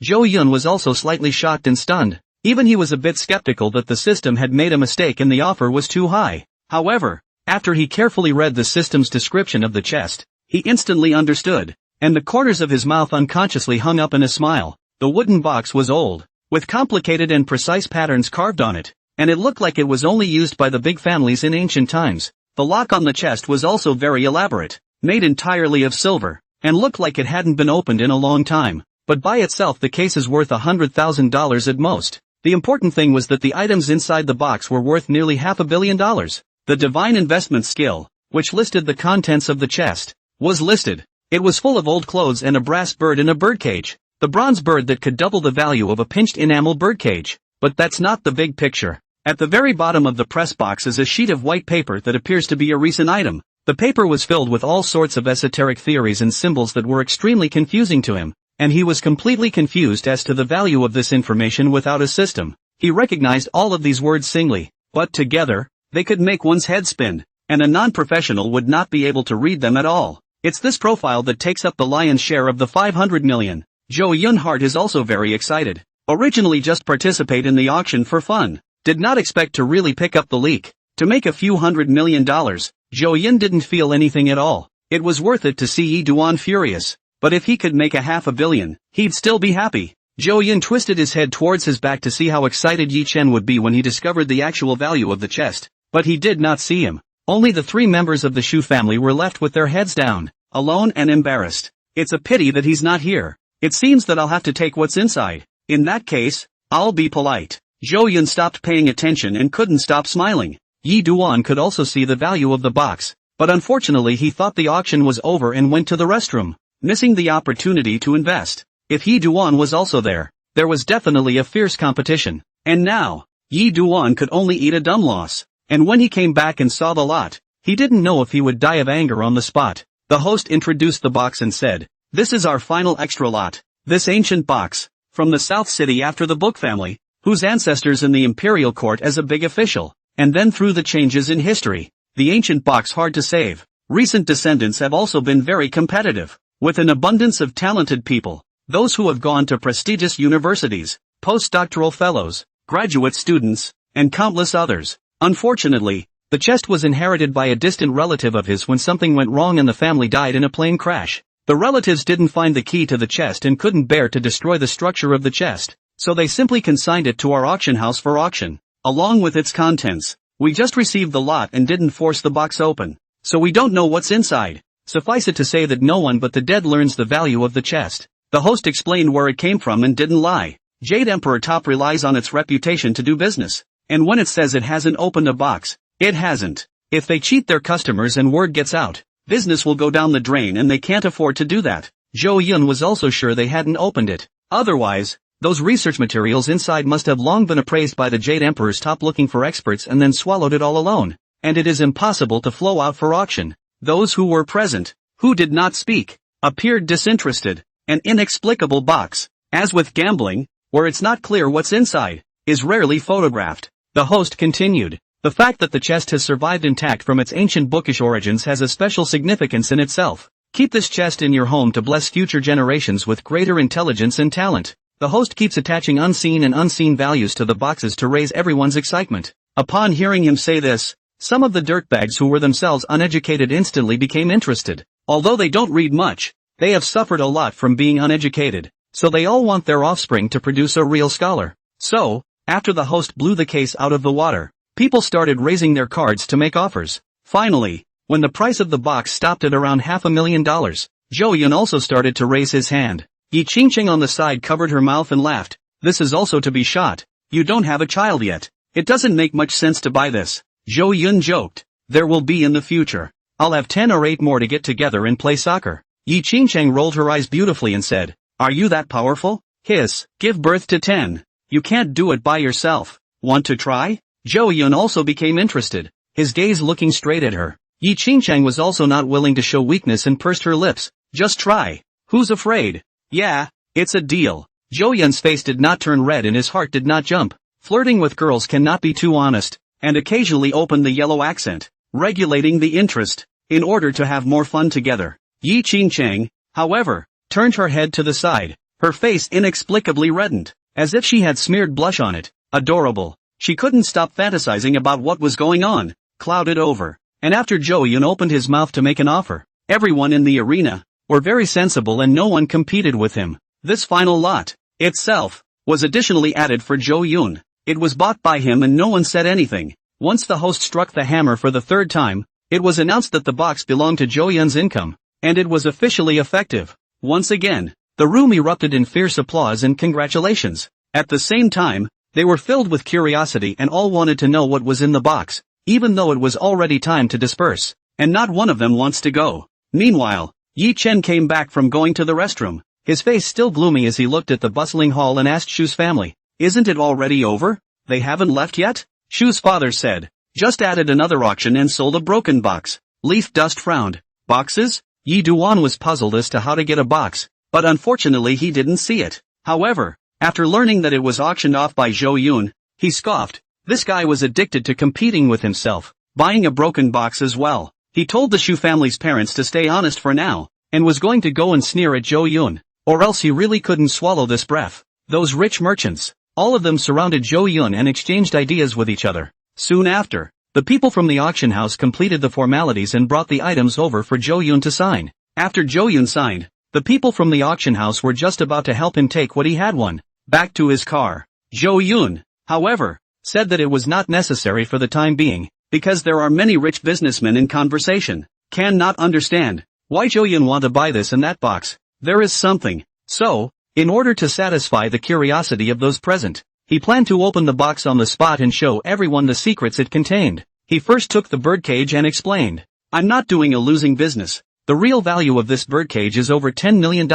Jo Yun was also slightly shocked and stunned. Even he was a bit skeptical that the system had made a mistake and the offer was too high. However, after he carefully read the system's description of the chest, he instantly understood, and the corners of his mouth unconsciously hung up in a smile. The wooden box was old, with complicated and precise patterns carved on it, and it looked like it was only used by the big families in ancient times. The lock on the chest was also very elaborate, made entirely of silver, and looked like it hadn't been opened in a long time, but by itself the case is worth $100,000 at most. The important thing was that the items inside the box were worth nearly $500 million. The divine investment skill, which listed the contents of the chest, was listed. It was full of old clothes and a brass bird in a birdcage. The bronze bird that could double the value of a pinched enamel birdcage. But that's not the big picture. At the very bottom of the press box is a sheet of white paper that appears to be a recent item. The paper was filled with all sorts of esoteric theories and symbols that were extremely confusing to him, and he was completely confused as to the value of this information without a system. He recognized all of these words singly, but together, they could make one's head spin, and a non-professional would not be able to read them at all. It's this profile that takes up the lion's share of the $500 million. Jo Yun Hart is also very excited. Originally just participate in the auction for fun. Did not expect to really pick up the leak. To make a few $100 million, Jo Yun didn't feel anything at all. It was worth it to see Yi Duan furious. But if he could make $500 million, he'd still be happy. Jo Yun twisted his head towards his back to see how excited Yi Chen would be when he discovered the actual value of the chest. But he did not see him. Only the three members of the Shu family were left with their heads down, alone and embarrassed. It's a pity that he's not here. It seems that I'll have to take what's inside. In that case, I'll be polite. Jo Yun stopped paying attention and couldn't stop smiling. Yi Duan could also see the value of the box, but unfortunately he thought the auction was over and went to the restroom, missing the opportunity to invest. If Yi Duan was also there was definitely a fierce competition. And now, Yi Duan could only eat a dumb loss. And when he came back and saw the lot, he didn't know if he would die of anger on the spot. The host introduced the box and said, "This is our final extra lot. This ancient box, from the South City after the Book family, whose ancestors in the imperial court as a big official, and then through the changes in history, the ancient box hard to save. Recent descendants have also been very competitive, with an abundance of talented people, those who have gone to prestigious universities, postdoctoral fellows, graduate students, and countless others. Unfortunately, the chest was inherited by a distant relative of his when something went wrong and the family died in a plane crash. The relatives didn't find the key to the chest and couldn't bear to destroy the structure of the chest, so they simply consigned it to our auction house for auction, along with its contents. We just received the lot and didn't force the box open, so we don't know what's inside. Suffice it to say that no one but the dead learns the value of the chest." The host explained where it came from and didn't lie. Jade Emperor Top relies on its reputation to do business. And when it says it hasn't opened a box, it hasn't. If they cheat their customers and word gets out, business will go down the drain and they can't afford to do that. Jo Yun was also sure they hadn't opened it. Otherwise, those research materials inside must have long been appraised by the Jade Emperor's top looking for experts and then swallowed it all alone. And it is impossible to flow out for auction. Those who were present, who did not speak, appeared disinterested. An inexplicable box, as with gambling, where it's not clear what's inside, is rarely photographed. The host continued, "The fact that the chest has survived intact from its ancient bookish origins has a special significance in itself. Keep this chest in your home to bless future generations with greater intelligence and talent." The host keeps attaching unseen values to the boxes to raise everyone's excitement. Upon hearing him say this, some of the dirtbags who were themselves uneducated instantly became interested. Although they don't read much, they have suffered a lot from being uneducated, so they all want their offspring to produce a real scholar. So, after the host blew the case out of the water, people started raising their cards to make offers. Finally, when the price of the box stopped at around $500,000, Jo Yun also started to raise his hand. Yi Qingqing on the side covered her mouth and laughed. "This is also to be shot. You don't have a child yet. It doesn't make much sense to buy this." Jo Yun joked. "There will be in the future. I'll have 10 or 8 more to get together and play soccer." Yi Qingqing rolled her eyes beautifully and said, "Are you that powerful? Hiss, give birth to 10. You can't do it by yourself. Want to try?" Jo Yun also became interested, his gaze looking straight at her. Yi Qingqing was also not willing to show weakness and pursed her lips. "Just try. Who's afraid?" "Yeah, it's a deal." Jo Yun's face did not turn red and his heart did not jump. Flirting with girls cannot be too honest. and occasionally opened the yellow accent, regulating the interest, in order to have more fun together. Yi Qingcheng, however, turned her head to the side, her face inexplicably reddened, as if she had smeared blush on it. Adorable. She couldn't stop fantasizing about what was going on, clouded over. And after Zhou Yun opened his mouth to make an offer, everyone in the arena were very sensible and no one competed with him. This final lot, itself, was additionally added for Zhou Yun. It was bought by him and no one said anything. Once the host struck the hammer for the third time, it was announced that the box belonged to Zhou Yun's income, and it was officially effective. Once again, the room erupted in fierce applause and congratulations. At the same time, they were filled with curiosity and all wanted to know what was in the box, even though it was already time to disperse, and not one of them wants to go. Meanwhile, Yi Chen came back from going to the restroom, his face still gloomy as he looked at the bustling hall and asked Shus' family, "Isn't it already over? They haven't left yet?" Shus' father said, "Just added another auction and sold a broken box." Leaf Dust frowned. "Boxes?" Yi Duan was puzzled as to how to get a box, but unfortunately he didn't see it. However, after learning that it was auctioned off by Zhou Yun, he scoffed. This guy was addicted to competing with himself, buying a broken box as well. He told the Shu family's parents to stay honest for now, and was going to go and sneer at Zhou Yun, or else he really couldn't swallow this breath. Those rich merchants, all of them surrounded Zhou Yun and exchanged ideas with each other. Soon after, the people from the auction house completed the formalities and brought the items over for Zhou Yun to sign. After Zhou Yun signed, the people from the auction house were just about to help him take what he had won back to his car. Zhou Yun, however, said that it was not necessary for the time being, because there are many rich businessmen in conversation. Cannot understand why Zhou Yun want to buy this and that box. There is something. So, in order to satisfy the curiosity of those present, he planned to open the box on the spot and show everyone the secrets it contained. He first took the birdcage and explained, "I'm not doing a losing business. The real value of this birdcage is over $10 million.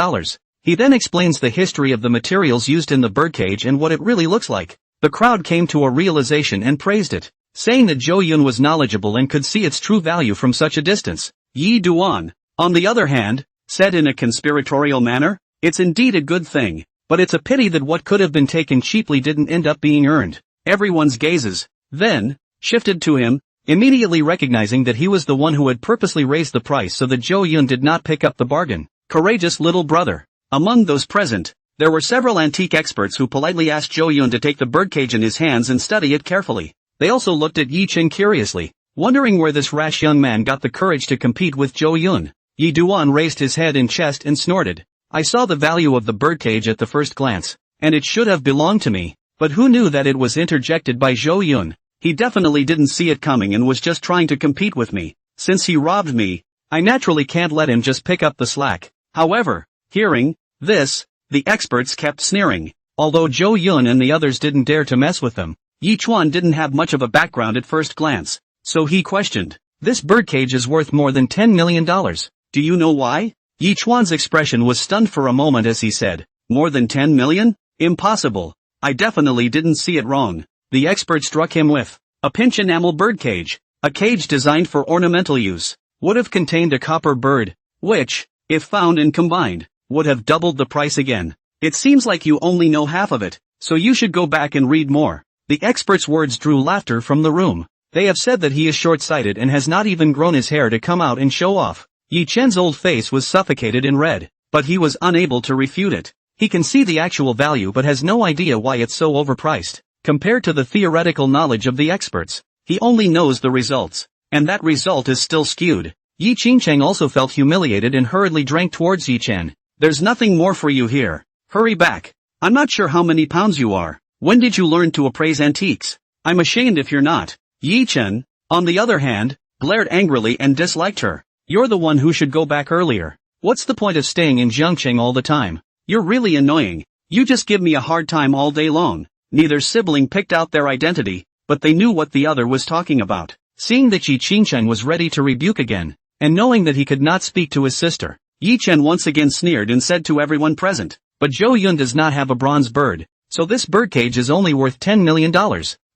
He then explains the history of the materials used in the birdcage and what it really looks like. The crowd came to a realization and praised it, saying that Zhou Yun was knowledgeable and could see its true value from such a distance. Yi Duan, on the other hand, said in a conspiratorial manner, "It's indeed a good thing, but it's a pity that what could have been taken cheaply didn't end up being earned." Everyone's gazes, then, shifted to him, immediately recognizing that he was the one who had purposely raised the price so that Zhou Yun did not pick up the bargain. Courageous little brother. Among those present, there were several antique experts who politely asked Zhou Yun to take the birdcage in his hands and study it carefully. They also looked at Yi Chen curiously, wondering where this rash young man got the courage to compete with Zhou Yun. Yi Duan raised his head in chest and snorted. "I saw the value of the birdcage at the first glance, and it should have belonged to me, but who knew that it was interjected by Zhou Yun? He definitely didn't see it coming and was just trying to compete with me. Since he robbed me, I naturally can't let him just pick up the slack." However, hearing this, the experts kept sneering. Although Zhou Yun and the others didn't dare to mess with them, Yi Chuan didn't have much of a background at first glance, so he questioned, "This birdcage is worth more than $10 million. Do you know why?" Yi Chuan's expression was stunned for a moment as he said, "More than 10 million? Impossible. I definitely didn't see it wrong." The expert struck him with a pinch enamel birdcage. A cage designed for ornamental use, would have contained a copper bird, which, if found and combined, would have doubled the price again. "It seems like you only know half of it, so you should go back and read more." The expert's words drew laughter from the room. They have said that he is short-sighted and has not even grown his hair to come out and show off. Yi Chen's old face was suffocated in red, but he was unable to refute it. He can see the actual value but has no idea why it's so overpriced. Compared to the theoretical knowledge of the experts, he only knows the results, and that result is still skewed. Yi Qingcheng also felt humiliated and hurriedly drank towards Yi Chen. "There's nothing more for you here. Hurry back. I'm not sure how many pounds you are. When did you learn to appraise antiques? I'm ashamed if you're not." Yi Chen, on the other hand, glared angrily and disliked her. "You're the one who should go back earlier. What's the point of staying in Jiangcheng all the time? You're really annoying. You just give me a hard time all day long." Neither sibling picked out their identity, but they knew what the other was talking about. Seeing that Yi Qingcheng was ready to rebuke again, and knowing that he could not speak to his sister, Yi Chen once again sneered and said to everyone present, "But Zhou Yun does not have a bronze bird, so this birdcage is only worth $10 million.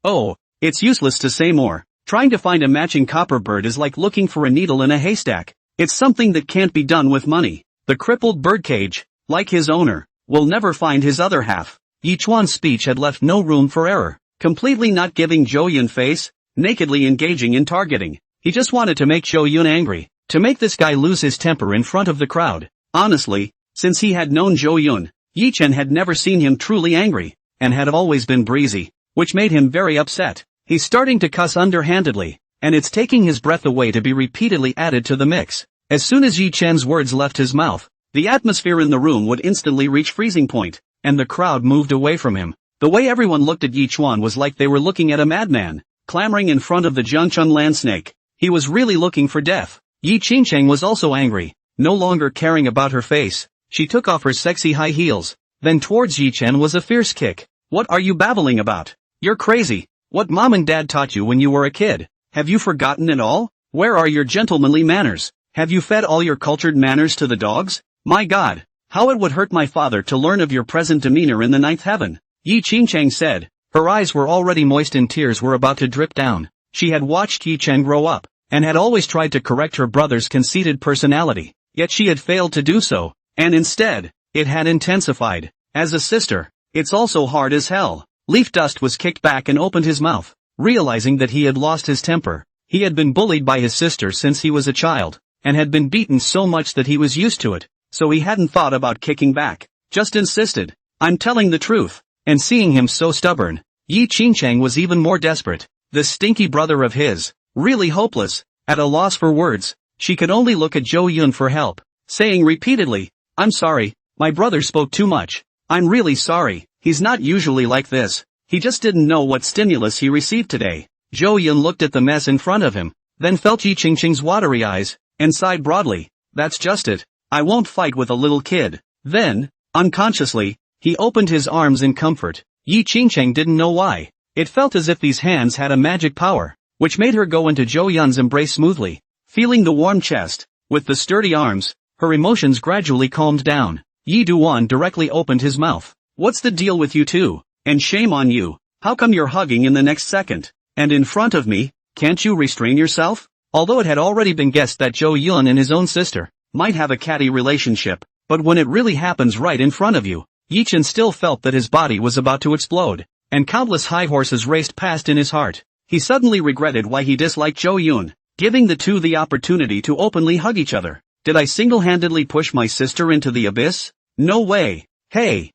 Oh, it's useless to say more. Trying to find a matching copper bird is like looking for a needle in a haystack. It's something that can't be done with money. The crippled birdcage, like his owner, will never find his other half." Yi Chuan's speech had left no room for error. Completely not giving Zhou Yun face, nakedly engaging in targeting. He just wanted to make Zhou Yun angry, to make this guy lose his temper in front of the crowd. Honestly, since he had known Zhou Yun, Yichen had never seen him truly angry, and had always been breezy, which made him very upset. He's starting to cuss underhandedly, and it's taking his breath away to be repeatedly added to the mix. As soon as Yichen's words left his mouth, the atmosphere in the room would instantly reach freezing point, and the crowd moved away from him. The way everyone looked at Yichuan was like they were looking at a madman, clamoring in front of the Zhengchun land snake. He was really looking for death. Yi Qingcheng was also angry, no longer caring about her face. She took off her sexy high heels. Then towards Yichen was a fierce kick. What are you babbling about? You're crazy. What mom and dad taught you when you were a kid? Have you forgotten it all? Where are your gentlemanly manners? Have you fed all your cultured manners to the dogs? My God, how it would hurt my father to learn of your present demeanor in the ninth heaven. Yi Qingcheng said. Her eyes were already moist and tears were about to drip down. She had watched Yichen grow up, and had always tried to correct her brother's conceited personality, yet she had failed to do so, and instead, it had intensified. As a sister, it's also hard as hell. Leaf Dust was kicked back and opened his mouth, realizing that he had lost his temper. He had been bullied by his sister since he was a child, and had been beaten so much that he was used to it, so he hadn't thought about kicking back, just insisted. I'm telling the truth. And seeing him so stubborn, Yi Qingcheng was even more desperate. This stinky brother of his, really hopeless, at a loss for words. She could only look at Zhou Yun for help, saying repeatedly, I'm sorry, my brother spoke too much. I'm really sorry, he's not usually like this. He just didn't know what stimulus he received today. Zhou Yun looked at the mess in front of him, then felt Yi Qingcheng's watery eyes, and sighed broadly. That's just it. I won't fight with a little kid. Then, unconsciously, he opened his arms in comfort. Yi Qingcheng didn't know why. It felt as if these hands had a magic power, which made her go into Zhou Yun's embrace smoothly. Feeling the warm chest, with the sturdy arms, her emotions gradually calmed down. Yi Duan directly opened his mouth. What's the deal with you two? And shame on you. How come you're hugging in the next second? And in front of me? Can't you restrain yourself? Although it had already been guessed that Zhou Yun and his own sister might have a catty relationship, but when it really happens right in front of you, Yichen still felt that his body was about to explode, and countless high horses raced past in his heart. He suddenly regretted why he disliked Zhou Yun, giving the two the opportunity to openly hug each other. Did I single-handedly push my sister into the abyss? No way. Hey,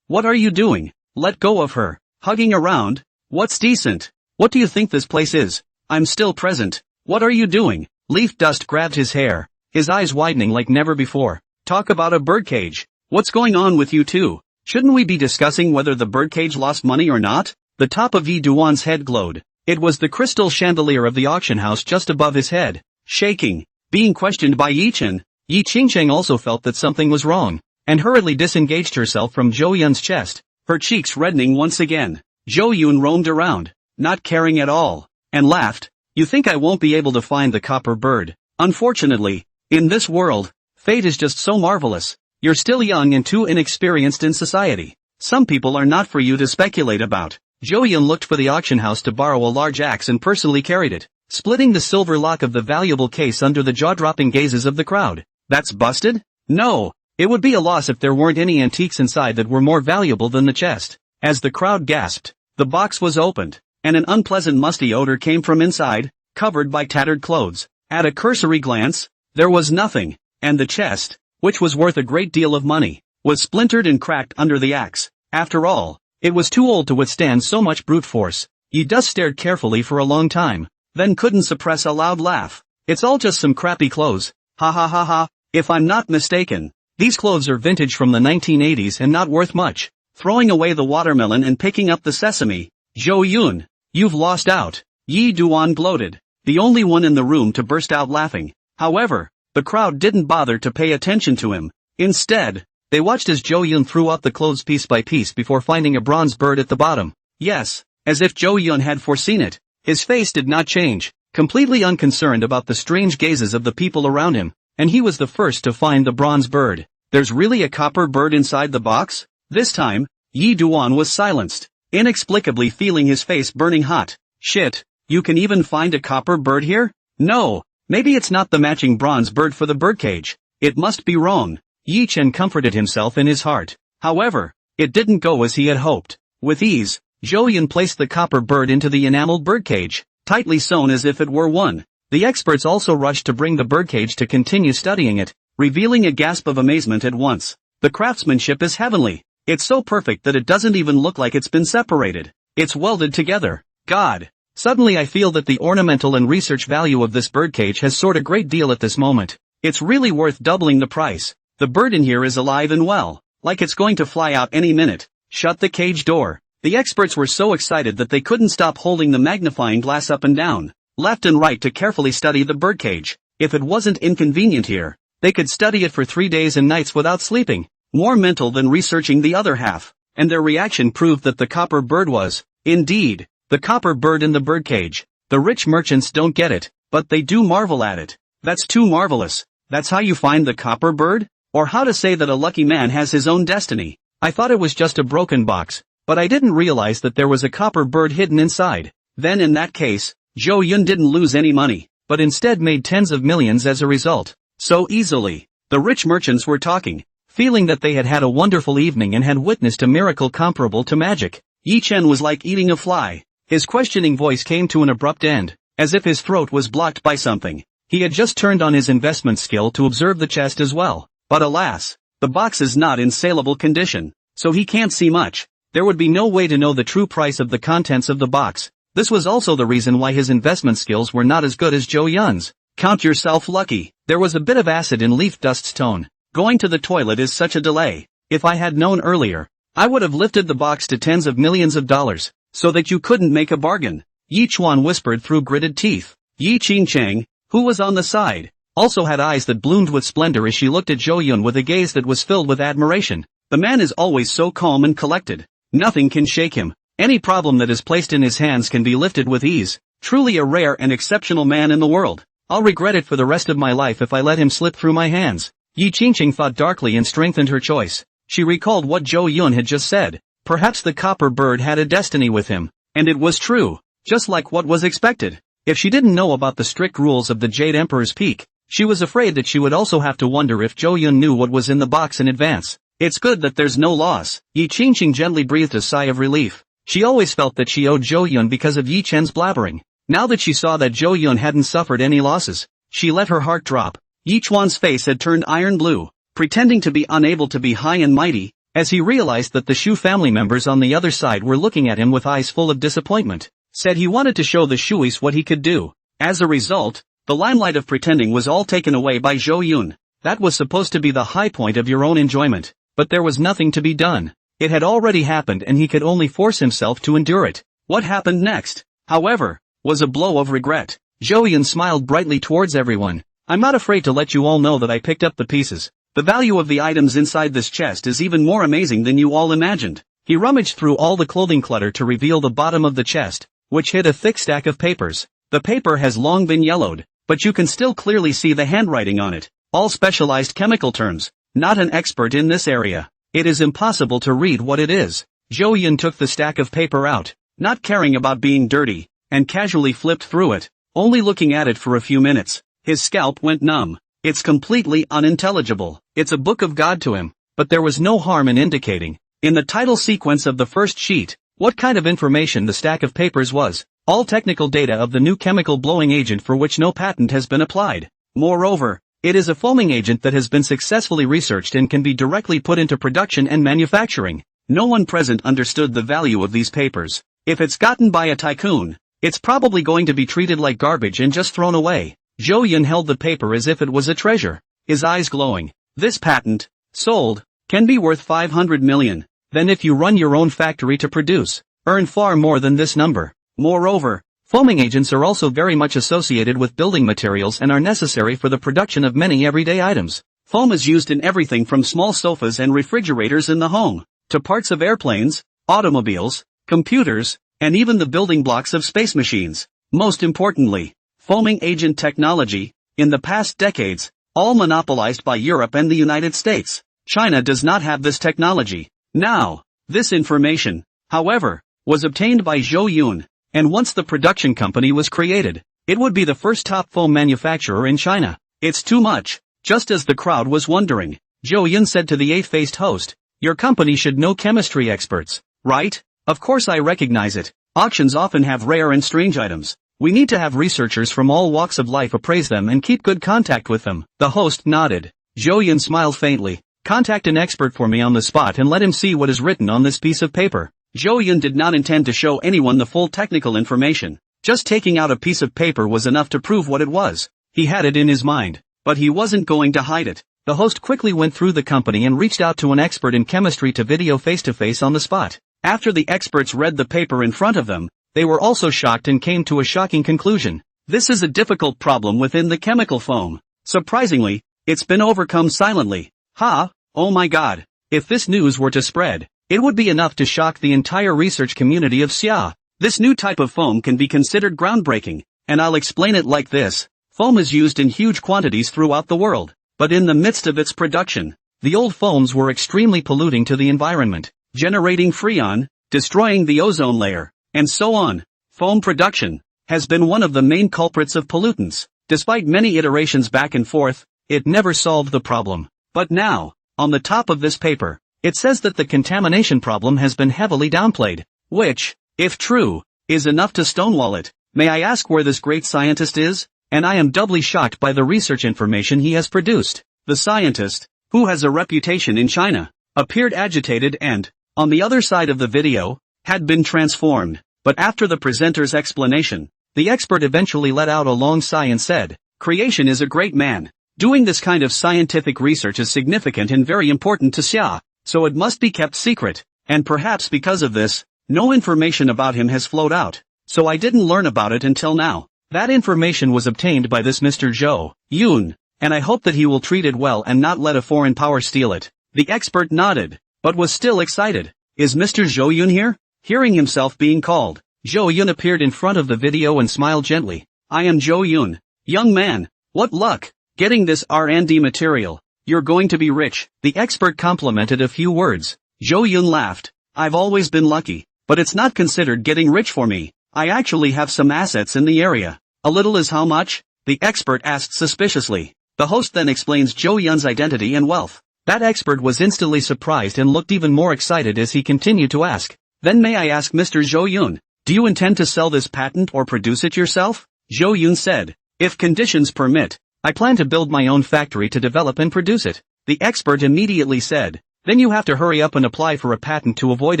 what are you doing? Let go of her. Hugging around? What's decent? What do you think this place is? I'm still present. What are you doing? Leaf Dust grabbed his hair, his eyes widening like never before. Talk about a birdcage. What's going on with you two? Shouldn't we be discussing whether the birdcage lost money or not? The top of Yi Duan's head glowed. It was the crystal chandelier of the auction house just above his head, shaking. Being questioned by Yichen, Yi Qingcheng also felt that something was wrong, and hurriedly disengaged herself from Zhou Yun's chest, her cheeks reddening once again. Zhou Yun roamed around, not caring at all, and laughed. You think I won't be able to find the copper bird? Unfortunately, in this world, fate is just so marvelous. You're still young and too inexperienced in society. Some people are not for you to speculate about. Zhou Yun looked for the auction house to borrow a large axe and personally carried it, splitting the silver lock of the valuable case under the jaw-dropping gazes of the crowd. That's busted? No. It would be a loss if there weren't any antiques inside that were more valuable than the chest. As the crowd gasped, the box was opened, and an unpleasant musty odor came from inside, covered by tattered clothes. At a cursory glance, there was nothing, and the chest, which was worth a great deal of money, was splintered and cracked under the axe. After all, it was too old to withstand so much brute force. Yi Dust stared carefully for a long time, then couldn't suppress a loud laugh. It's all just some crappy clothes. Ha ha ha ha. If I'm not mistaken, these clothes are vintage from the 1980s and not worth much. Throwing away the watermelon and picking up the sesame. Zhou Yun, you've lost out. Yi Duan gloated, the only one in the room to burst out laughing. However, the crowd didn't bother to pay attention to him. Instead, they watched as Zhou Yun threw out the clothes piece by piece before finding a bronze bird at the bottom. Yes, as if Zhou Yun had foreseen it, his face did not change, completely unconcerned about the strange gazes of the people around him, and he was the first to find the bronze bird. There's really a copper bird inside the box? This time, Yi Duan was silenced, inexplicably feeling his face burning hot. Shit, you can even find a copper bird here? No, maybe it's not the matching bronze bird for the birdcage. It must be wrong. Yi Chen comforted himself in his heart. However, it didn't go as he had hoped. With ease, Zhou Yun placed the copper bird into the enameled birdcage, tightly sewn as if it were one. The experts also rushed to bring the birdcage to continue studying it, revealing a gasp of amazement at once. The craftsmanship is heavenly. It's so perfect that it doesn't even look like it's been separated. It's welded together. God! Suddenly I feel that the ornamental and research value of this birdcage has soared a great deal at this moment. It's really worth doubling the price. The bird in here is alive and well, like it's going to fly out any minute. Shut the cage door. The experts were so excited that they couldn't stop holding the magnifying glass up and down, left and right to carefully study the birdcage. If it wasn't inconvenient here, they could study it for 3 days and nights without sleeping. More mental than researching the other half. And their reaction proved that the copper bird was, indeed, the copper bird in the birdcage. The rich merchants don't get it, but they do marvel at it. That's too marvelous. That's how you find the copper bird? Or how to say that a lucky man has his own destiny. I thought it was just a broken box, but I didn't realize that there was a copper bird hidden inside. Then in that case, Zhou Yun didn't lose any money, but instead made tens of millions as a result. So easily. The rich merchants were talking, feeling that they had had a wonderful evening and had witnessed a miracle comparable to magic. Yuchen was like eating a fly. His questioning voice came to an abrupt end, as if his throat was blocked by something. He had just turned on his investment skill to observe the chest as well. But alas, the box is not in saleable condition, so he can't see much. There would be no way to know the true price of the contents of the box. This was also the reason why his investment skills were not as good as Zhou Yun's. Count yourself lucky. There was a bit of acid in Leaf Dust's tone. Going to the toilet is such a delay. If I had known earlier, I would have lifted the box to tens of millions of dollars, so that you couldn't make a bargain. Yi Chuan whispered through gritted teeth. Yi Qingcheng, who was on the side, also had eyes that bloomed with splendor as she looked at Zhou Yun with a gaze that was filled with admiration. The man is always so calm and collected. Nothing can shake him. Any problem that is placed in his hands can be lifted with ease. Truly a rare and exceptional man in the world. I'll regret it for the rest of my life if I let him slip through my hands. Yi Qingqing thought darkly and strengthened her choice. She recalled what Zhou Yun had just said. Perhaps the copper bird had a destiny with him. And it was true. Just like what was expected. If she didn't know about the strict rules of the Jade Emperor's Peak, she was afraid that she would also have to wonder if Zhou Yun knew what was in the box in advance. It's good that there's no loss. Yi Qingqing gently breathed a sigh of relief. She always felt that she owed Zhou Yun because of Yi Chen's blabbering. Now that she saw that Zhou Yun hadn't suffered any losses, she let her heart drop. Yi Chuan's face had turned iron blue, pretending to be unable to be high and mighty, as he realized that the Shu family members on the other side were looking at him with eyes full of disappointment. Said he wanted to show the Shuis what he could do. As a result, the limelight of pretending was all taken away by Zhou Yun. That was supposed to be the high point of your own enjoyment, but there was nothing to be done. It had already happened and he could only force himself to endure it. What happened next, however, was a blow of regret. Zhou Yun smiled brightly towards everyone. I'm not afraid to let you all know that I picked up the pieces. The value of the items inside this chest is even more amazing than you all imagined. He rummaged through all the clothing clutter to reveal the bottom of the chest, which hid a thick stack of papers. The paper has long been yellowed, but you can still clearly see the handwriting on it. All specialized chemical terms. Not an expert in this area. It is impossible to read what it is. Zhou Yun took the stack of paper out, not caring about being dirty, and casually flipped through it, only looking at it for a few minutes. His scalp went numb. It's completely unintelligible. It's a book of God to him, but there was no harm in indicating, in the title sequence of the first sheet, what kind of information the stack of papers was. All technical data of the new chemical blowing agent for which no patent has been applied. Moreover, it is a foaming agent that has been successfully researched and can be directly put into production and manufacturing. No one present understood the value of these papers. If it's gotten by a tycoon, it's probably going to be treated like garbage and just thrown away. Zhou Yun held the paper as if it was a treasure, his eyes glowing. This patent, sold, can be worth 500 million. Then if you run your own factory to produce, earn far more than this number. Moreover, foaming agents are also very much associated with building materials and are necessary for the production of many everyday items. Foam is used in everything from small sofas and refrigerators in the home, to parts of airplanes, automobiles, computers, and even the building blocks of space machines. Most importantly, foaming agent technology, in the past decades, all monopolized by Europe and the United States. China does not have this technology. Now, this information, however, was obtained by Zhou Yun, and once the production company was created, it would be the first top foam manufacturer in China. It's too much. Just as the crowd was wondering, Zhou Yun said to the eight-faced host, your company should know chemistry experts, right? Of course I recognize it. Auctions often have rare and strange items. We need to have researchers from all walks of life appraise them and keep good contact with them. The host nodded. Zhou Yun smiled faintly. Contact an expert for me on the spot and let him see what is written on this piece of paper. Zhou Yun did not intend to show anyone the full technical information. Just taking out a piece of paper was enough to prove what it was. He had it in his mind. But he wasn't going to hide it. The host quickly went through the company and reached out to an expert in chemistry to video face-to-face on the spot. After the experts read the paper in front of them, they were also shocked and came to a shocking conclusion. This is a difficult problem within the chemical foam. Surprisingly, it's been overcome silently. Oh my god. If this news were to spread, it would be enough to shock the entire research community of Xia. This new type of foam can be considered groundbreaking, and I'll explain it like this. Foam is used in huge quantities throughout the world, but in the midst of its production, the old foams were extremely polluting to the environment, generating freon, destroying the ozone layer, and so on. Foam production has been one of the main culprits of pollutants. Despite many iterations back and forth, it never solved the problem. But now, on the top of this paper, it says that the contamination problem has been heavily downplayed, which, if true, is enough to stonewall it. May I ask where this great scientist is? And I am doubly shocked by the research information he has produced. The scientist, who has a reputation in China, appeared agitated and, on the other side of the video, had been transformed. But after the presenter's explanation, the expert eventually let out a long sigh and said, "Creation is a great man. Doing this kind of scientific research is significant and very important to Xia, so it must be kept secret. And perhaps because of this, no information about him has flowed out. So I didn't learn about it until now. That information was obtained by this Mr. Zhou Yun, and I hope that he will treat it well and not let a foreign power steal it." The expert nodded, but was still excited. "Is Mr. Zhou Yun here?" Hearing himself being called, Zhou Yun appeared in front of the video and smiled gently. "I am Zhou Yun. Young man, what luck, getting this R&D material. You're going to be rich." The expert complimented a few words. Zhou Yun laughed. "I've always been lucky, but it's not considered getting rich for me. I actually have some assets in the area." "A little is how much?" the expert asked suspiciously. The host then explains Zhou Yun's identity and wealth. That expert was instantly surprised and looked even more excited as he continued to ask. "Then may I ask Mr. Zhou Yun, do you intend to sell this patent or produce it yourself?" Zhou Yun said, "If conditions permit, I plan to build my own factory to develop and produce it." The expert immediately said, "Then you have to hurry up and apply for a patent to avoid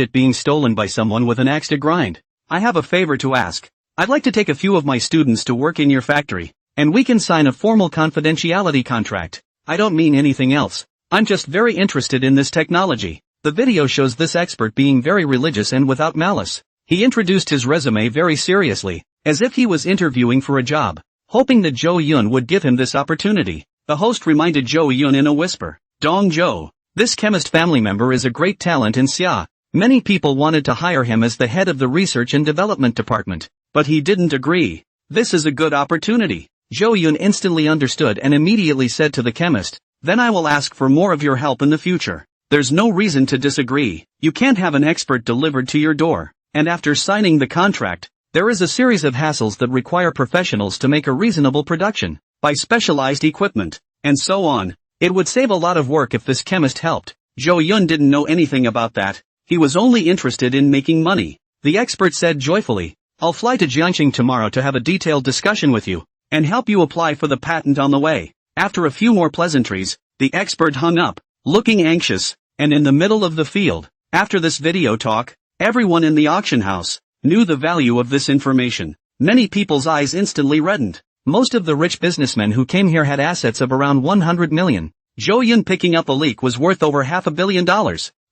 it being stolen by someone with an axe to grind. I have a favor to ask. I'd like to take a few of my students to work in your factory, and we can sign a formal confidentiality contract. I don't mean anything else. I'm just very interested in this technology." The video shows this expert being very religious and without malice. He introduced his resume very seriously, as if he was interviewing for a job, hoping that Zhou Yun would give him this opportunity. The host reminded Zhou Yun in a whisper, "Dong Zhou, this chemist family member is a great talent in Xia. Many people wanted to hire him as the head of the research and development department, but he didn't agree. This is a good opportunity." Zhou Yun instantly understood and immediately said to the chemist, "Then I will ask for more of your help in the future. There's no reason to disagree. You can't have an expert delivered to your door." And after signing the contract, there is a series of hassles that require professionals to make a reasonable production, buy specialized equipment, and so on. It would save a lot of work if this chemist helped. Zhou Yun didn't know anything about that. He was only interested in making money. The expert said joyfully, "I'll fly to Jiangxing tomorrow to have a detailed discussion with you, and help you apply for the patent on the way." After a few more pleasantries, the expert hung up, looking anxious, and in the middle of the field. After this video talk, everyone in the auction house knew the value of this information. Many people's eyes instantly reddened. Most of the rich businessmen who came here had assets of around 100 million. Zhou Yun picking up a leak was worth over $500 million.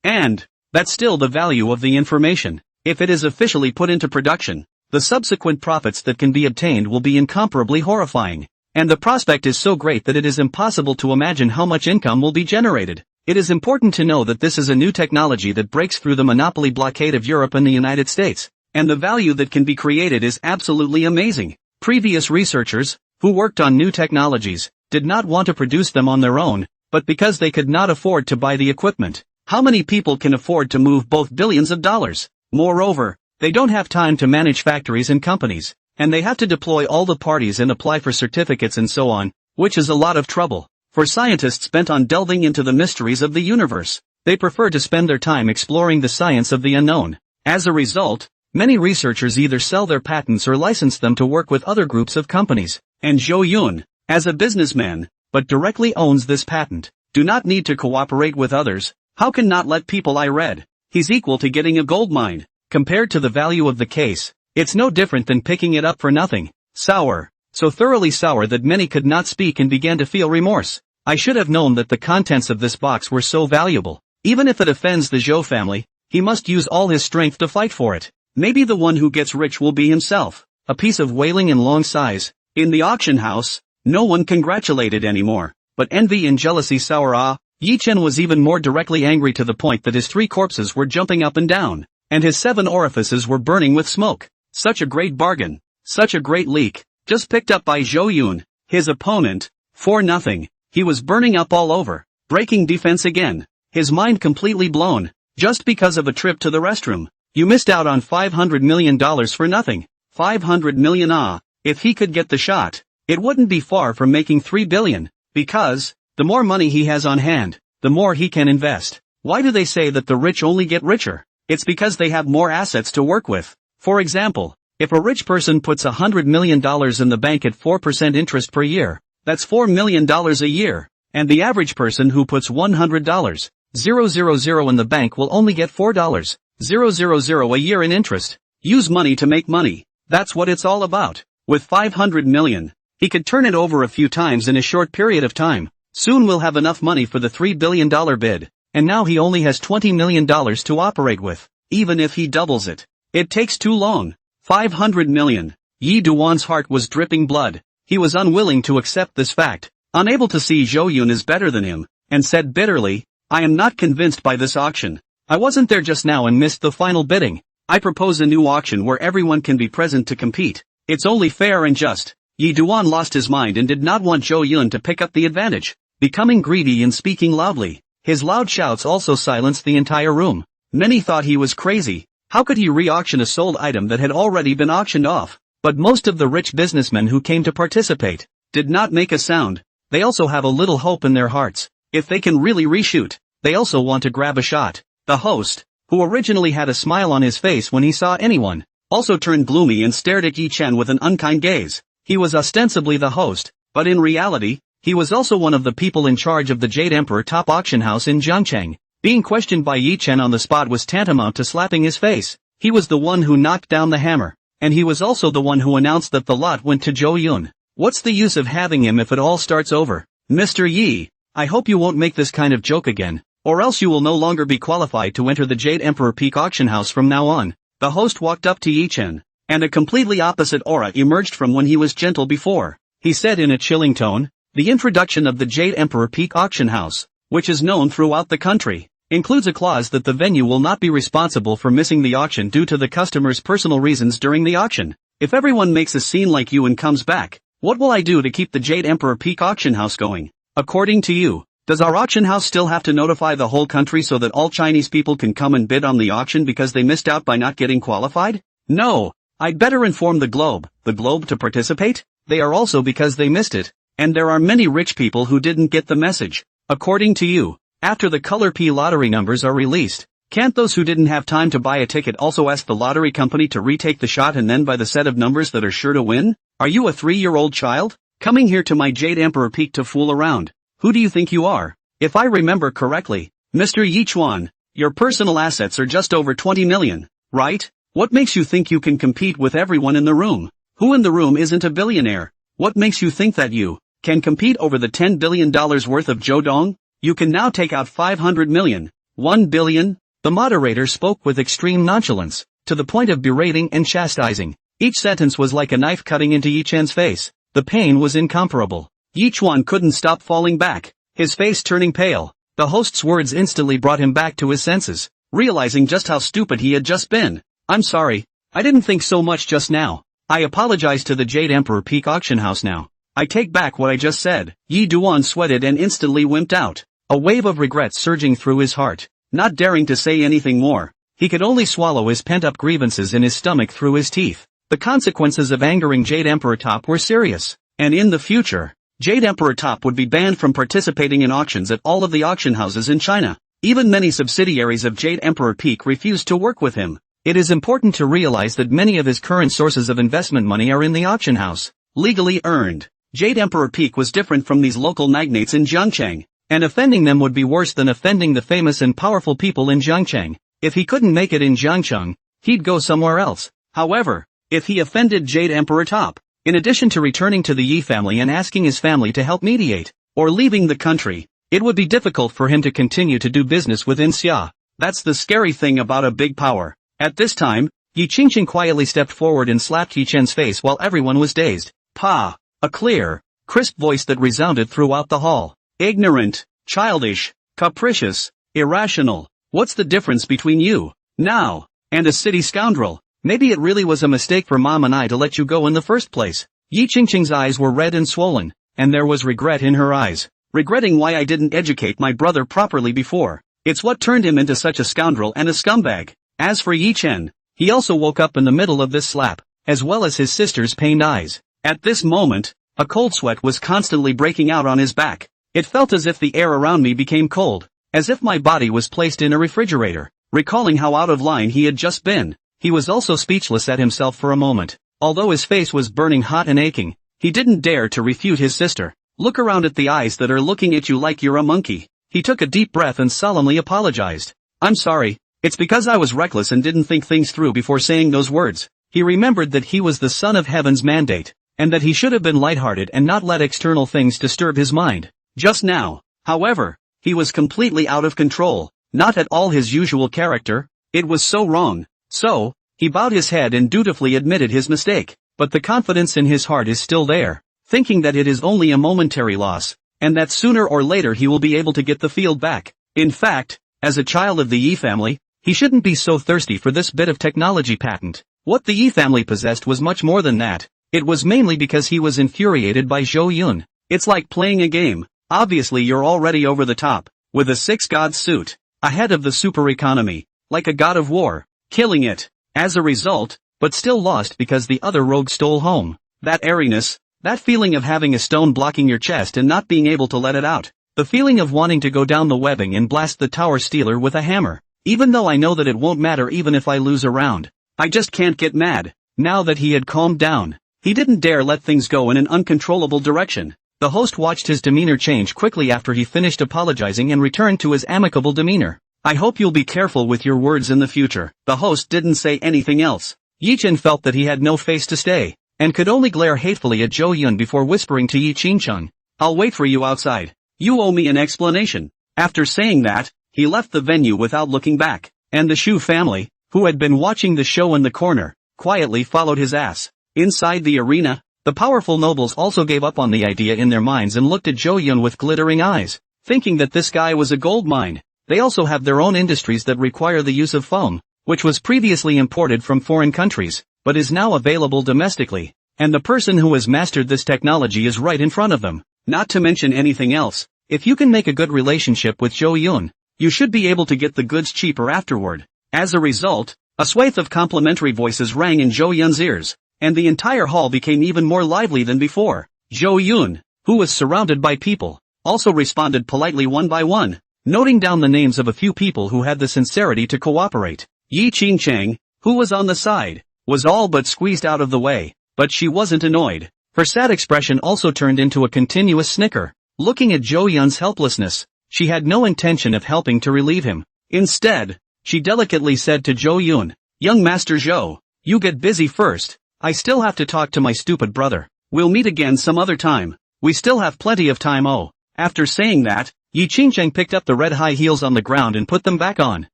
And that's still the value of the information. If it is officially put into production, the subsequent profits that can be obtained will be incomparably horrifying. And the prospect is so great that it is impossible to imagine how much income will be generated. It is important to know that this is a new technology that breaks through the monopoly blockade of Europe and the United States, and the value that can be created is absolutely amazing. Previous researchers, who worked on new technologies, did not want to produce them on their own, but because they could not afford to buy the equipment. How many people can afford to move both billions of dollars? Moreover, they don't have time to manage factories and companies, and they have to deploy all the parties and apply for certificates and so on, which is a lot of trouble. For scientists bent on delving into the mysteries of the universe, they prefer to spend their time exploring the science of the unknown. As a result, many researchers either sell their patents or license them to work with other groups of companies, and Zhou Yun, as a businessman, but directly owns this patent, do not need to cooperate with others. How can not let people I read? He's equal to getting a gold mine. Compared to the value of the case, it's no different than picking it up for nothing. Sour. So thoroughly sour that many could not speak and began to feel remorse. I should have known that the contents of this box were so valuable. Even if it offends the Zhou family, he must use all his strength to fight for it. Maybe the one who gets rich will be himself. A piece of wailing and long sighs. In the auction house, no one congratulated anymore, but envy and jealousy sour. Yuchen was even more directly angry to the point that his 3 corpses were jumping up and down, and his 7 orifices were burning with smoke. Such a great bargain. Such a great leak. Just picked up by Zhou Yun, his opponent, for nothing. He was burning up all over, breaking defense again. His mind completely blown, just because of a trip to the restroom. You missed out on $500 million for nothing. 500 million. If he could get the shot, it wouldn't be far from making 3 billion, because, the more money he has on hand, the more he can invest. Why do they say that the rich only get richer? It's because they have more assets to work with. For example, if a rich person puts $100 million in the bank at 4% interest per year, that's $4 million a year, and the average person who puts $100,000 in the bank will only get $4,000 a year in interest. Use money to make money. That's what it's all about. With 500 million, he could turn it over a few times in a short period of time. Soon we'll have enough money for the $3 billion bid, and now he only has $20 million to operate with. Even if he doubles it, it takes too long. 500 million. Yi Duan's heart was dripping blood. He was unwilling to accept this fact, unable to see Zhou Yun is better than him, and said bitterly, I am not convinced by this auction. I wasn't there just now and missed the final bidding. I propose a new auction where everyone can be present to compete. It's only fair and just. Yi Duan lost his mind and did not want Zhou Yun to pick up the advantage, becoming greedy and speaking loudly. His loud shouts also silenced the entire room. Many thought he was crazy. How could he re-auction a sold item that had already been auctioned off? But most of the rich businessmen who came to participate did not make a sound. They also have a little hope in their hearts. If they can really reshoot, they also want to grab a shot. The host, who originally had a smile on his face when he saw anyone, also turned gloomy and stared at Yi Chen with an unkind gaze. He was ostensibly the host, but in reality, he was also one of the people in charge of the Jade Emperor top auction house in Zhangcheng. Being questioned by Yi Chen on the spot was tantamount to slapping his face. He was the one who knocked down the hammer, and he was also the one who announced that the lot went to Zhou Yun. What's the use of having him if it all starts over? Mr. Yi, I hope you won't make this kind of joke again, or else you will no longer be qualified to enter the Jade Emperor Peak auction house from now on. The host walked up to Yi Chen, and a completely opposite aura emerged from when he was gentle before. He said in a chilling tone, the introduction of the Jade Emperor Peak auction house, which is known throughout the country, includes a clause that the venue will not be responsible for missing the auction due to the customer's personal reasons during the auction. If everyone makes a scene like you and comes back, what will I do to keep the Jade Emperor Peak auction house going? According to you, does our auction house still have to notify the whole country so that all Chinese people can come and bid on the auction because they missed out by not getting qualified? No, I'd better inform the globe to participate? They are also because they missed it, and there are many rich people who didn't get the message. According to you, after the Color P lottery numbers are released, can't those who didn't have time to buy a ticket also ask the lottery company to retake the shot and then buy the set of numbers that are sure to win? Are you a 3-year-old child, coming here to my Jade Emperor Peak to fool around? Who do you think you are? If I remember correctly, Mr. Yi Chuan, your personal assets are just over 20 million, right? What makes you think you can compete with everyone in the room? Who in the room isn't a billionaire? What makes you think that you can compete over the $10 billion worth of Zhoudong? You can now take out 500 million, 1 billion. The moderator spoke with extreme nonchalance, to the point of berating and chastising. Each sentence was like a knife cutting into Yi Chen's face. The pain was incomparable. Yi Chuan couldn't stop falling back, his face turning pale. The host's words instantly brought him back to his senses, realizing just how stupid he had just been. I'm sorry, I didn't think so much just now. I apologize to the Jade Emperor Peak auction house now. I take back what I just said. Yi Duan sweated and instantly wimped out, a wave of regret surging through his heart. Not daring to say anything more, he could only swallow his pent-up grievances in his stomach through his teeth. The consequences of angering Jade Emperor Top were serious, and in the future, Jade Emperor Top would be banned from participating in auctions at all of the auction houses in China. Even many subsidiaries of Jade Emperor Peak refused to work with him. It is important to realize that many of his current sources of investment money are in the auction house, legally earned. Jade Emperor Peak was different from these local magnates in Zhangcheng, and offending them would be worse than offending the famous and powerful people in Zhangcheng. If he couldn't make it in Zhangcheng, he'd go somewhere else. However, if he offended Jade Emperor Top, in addition to returning to the Yi family and asking his family to help mediate, or leaving the country, it would be difficult for him to continue to do business within Xia. That's the scary thing about a big power. At this time, Yi Qingqing quietly stepped forward and slapped Yi Chen's face while everyone was dazed. Pa! A clear, crisp voice that resounded throughout the hall. Ignorant, childish, capricious, irrational. What's the difference between you, now, and a city scoundrel? Maybe it really was a mistake for Mom and I to let you go in the first place. Yi Qingqing's eyes were red and swollen, and there was regret in her eyes. Regretting why I didn't educate my brother properly before. It's what turned him into such a scoundrel and a scumbag. As for Yi Chen, he also woke up in the middle of this slap, as well as his sister's pained eyes. At this moment, a cold sweat was constantly breaking out on his back. It felt as if the air around me became cold, as if my body was placed in a refrigerator. Recalling how out of line he had just been, he was also speechless at himself for a moment. Although his face was burning hot and aching, he didn't dare to refute his sister. Look around at the eyes that are looking at you like you're a monkey. He took a deep breath and solemnly apologized. I'm sorry, it's because I was reckless and didn't think things through before saying those words. He remembered that he was the son of heaven's mandate, and that he should have been lighthearted and not let external things disturb his mind. Just now, however, he was completely out of control, not at all his usual character. It was so wrong. So, he bowed his head and dutifully admitted his mistake, but the confidence in his heart is still there, thinking that it is only a momentary loss, and that sooner or later he will be able to get the field back. In fact, as a child of the Yi family, he shouldn't be so thirsty for this bit of technology patent. What the Yi family possessed was much more than that. It was mainly because he was infuriated by Zhou Yun. It's like playing a game. Obviously you're already over the top, with a six-god suit, ahead of the super economy, like a god of war, killing it, as a result, but still lost because the other rogue stole home. That airiness, that feeling of having a stone blocking your chest and not being able to let it out. The feeling of wanting to go down the webbing and blast the tower stealer with a hammer. Even though I know that it won't matter even if I lose a round. I just can't get mad. Now that he had calmed down, he didn't dare let things go in an uncontrollable direction. The host watched his demeanor change quickly after he finished apologizing and returned to his amicable demeanor. I hope you'll be careful with your words in the future. The host didn't say anything else. Yi Chen felt that he had no face to stay, and could only glare hatefully at Zhou Yun before whispering to Yi Qingqing, I'll wait for you outside. You owe me an explanation. After saying that, he left the venue without looking back, and the Shu family, who had been watching the show in the corner, quietly followed his ass. Inside the arena, the powerful nobles also gave up on the idea in their minds and looked at Zhou Yun with glittering eyes, thinking that this guy was a gold mine. They also have their own industries that require the use of foam, which was previously imported from foreign countries, but is now available domestically, and the person who has mastered this technology is right in front of them. Not to mention anything else, if you can make a good relationship with Zhou Yun, you should be able to get the goods cheaper afterward. As a result, a swathe of complimentary voices rang in Zhou Yun's ears, and the entire hall became even more lively than before. Zhou Yun, who was surrounded by people, also responded politely one by one, noting down the names of a few people who had the sincerity to cooperate. Yi Qingqing, who was on the side, was all but squeezed out of the way, but she wasn't annoyed. Her sad expression also turned into a continuous snicker. Looking at Zhou Yun's helplessness, she had no intention of helping to relieve him. Instead, she delicately said to Zhou Yun, Young Master Zhou, you get busy first. I still have to talk to my stupid brother. We'll meet again some other time. We still have plenty of time. Oh. After saying that, Yi Qingqing picked up the red high heels on the ground and put them back on.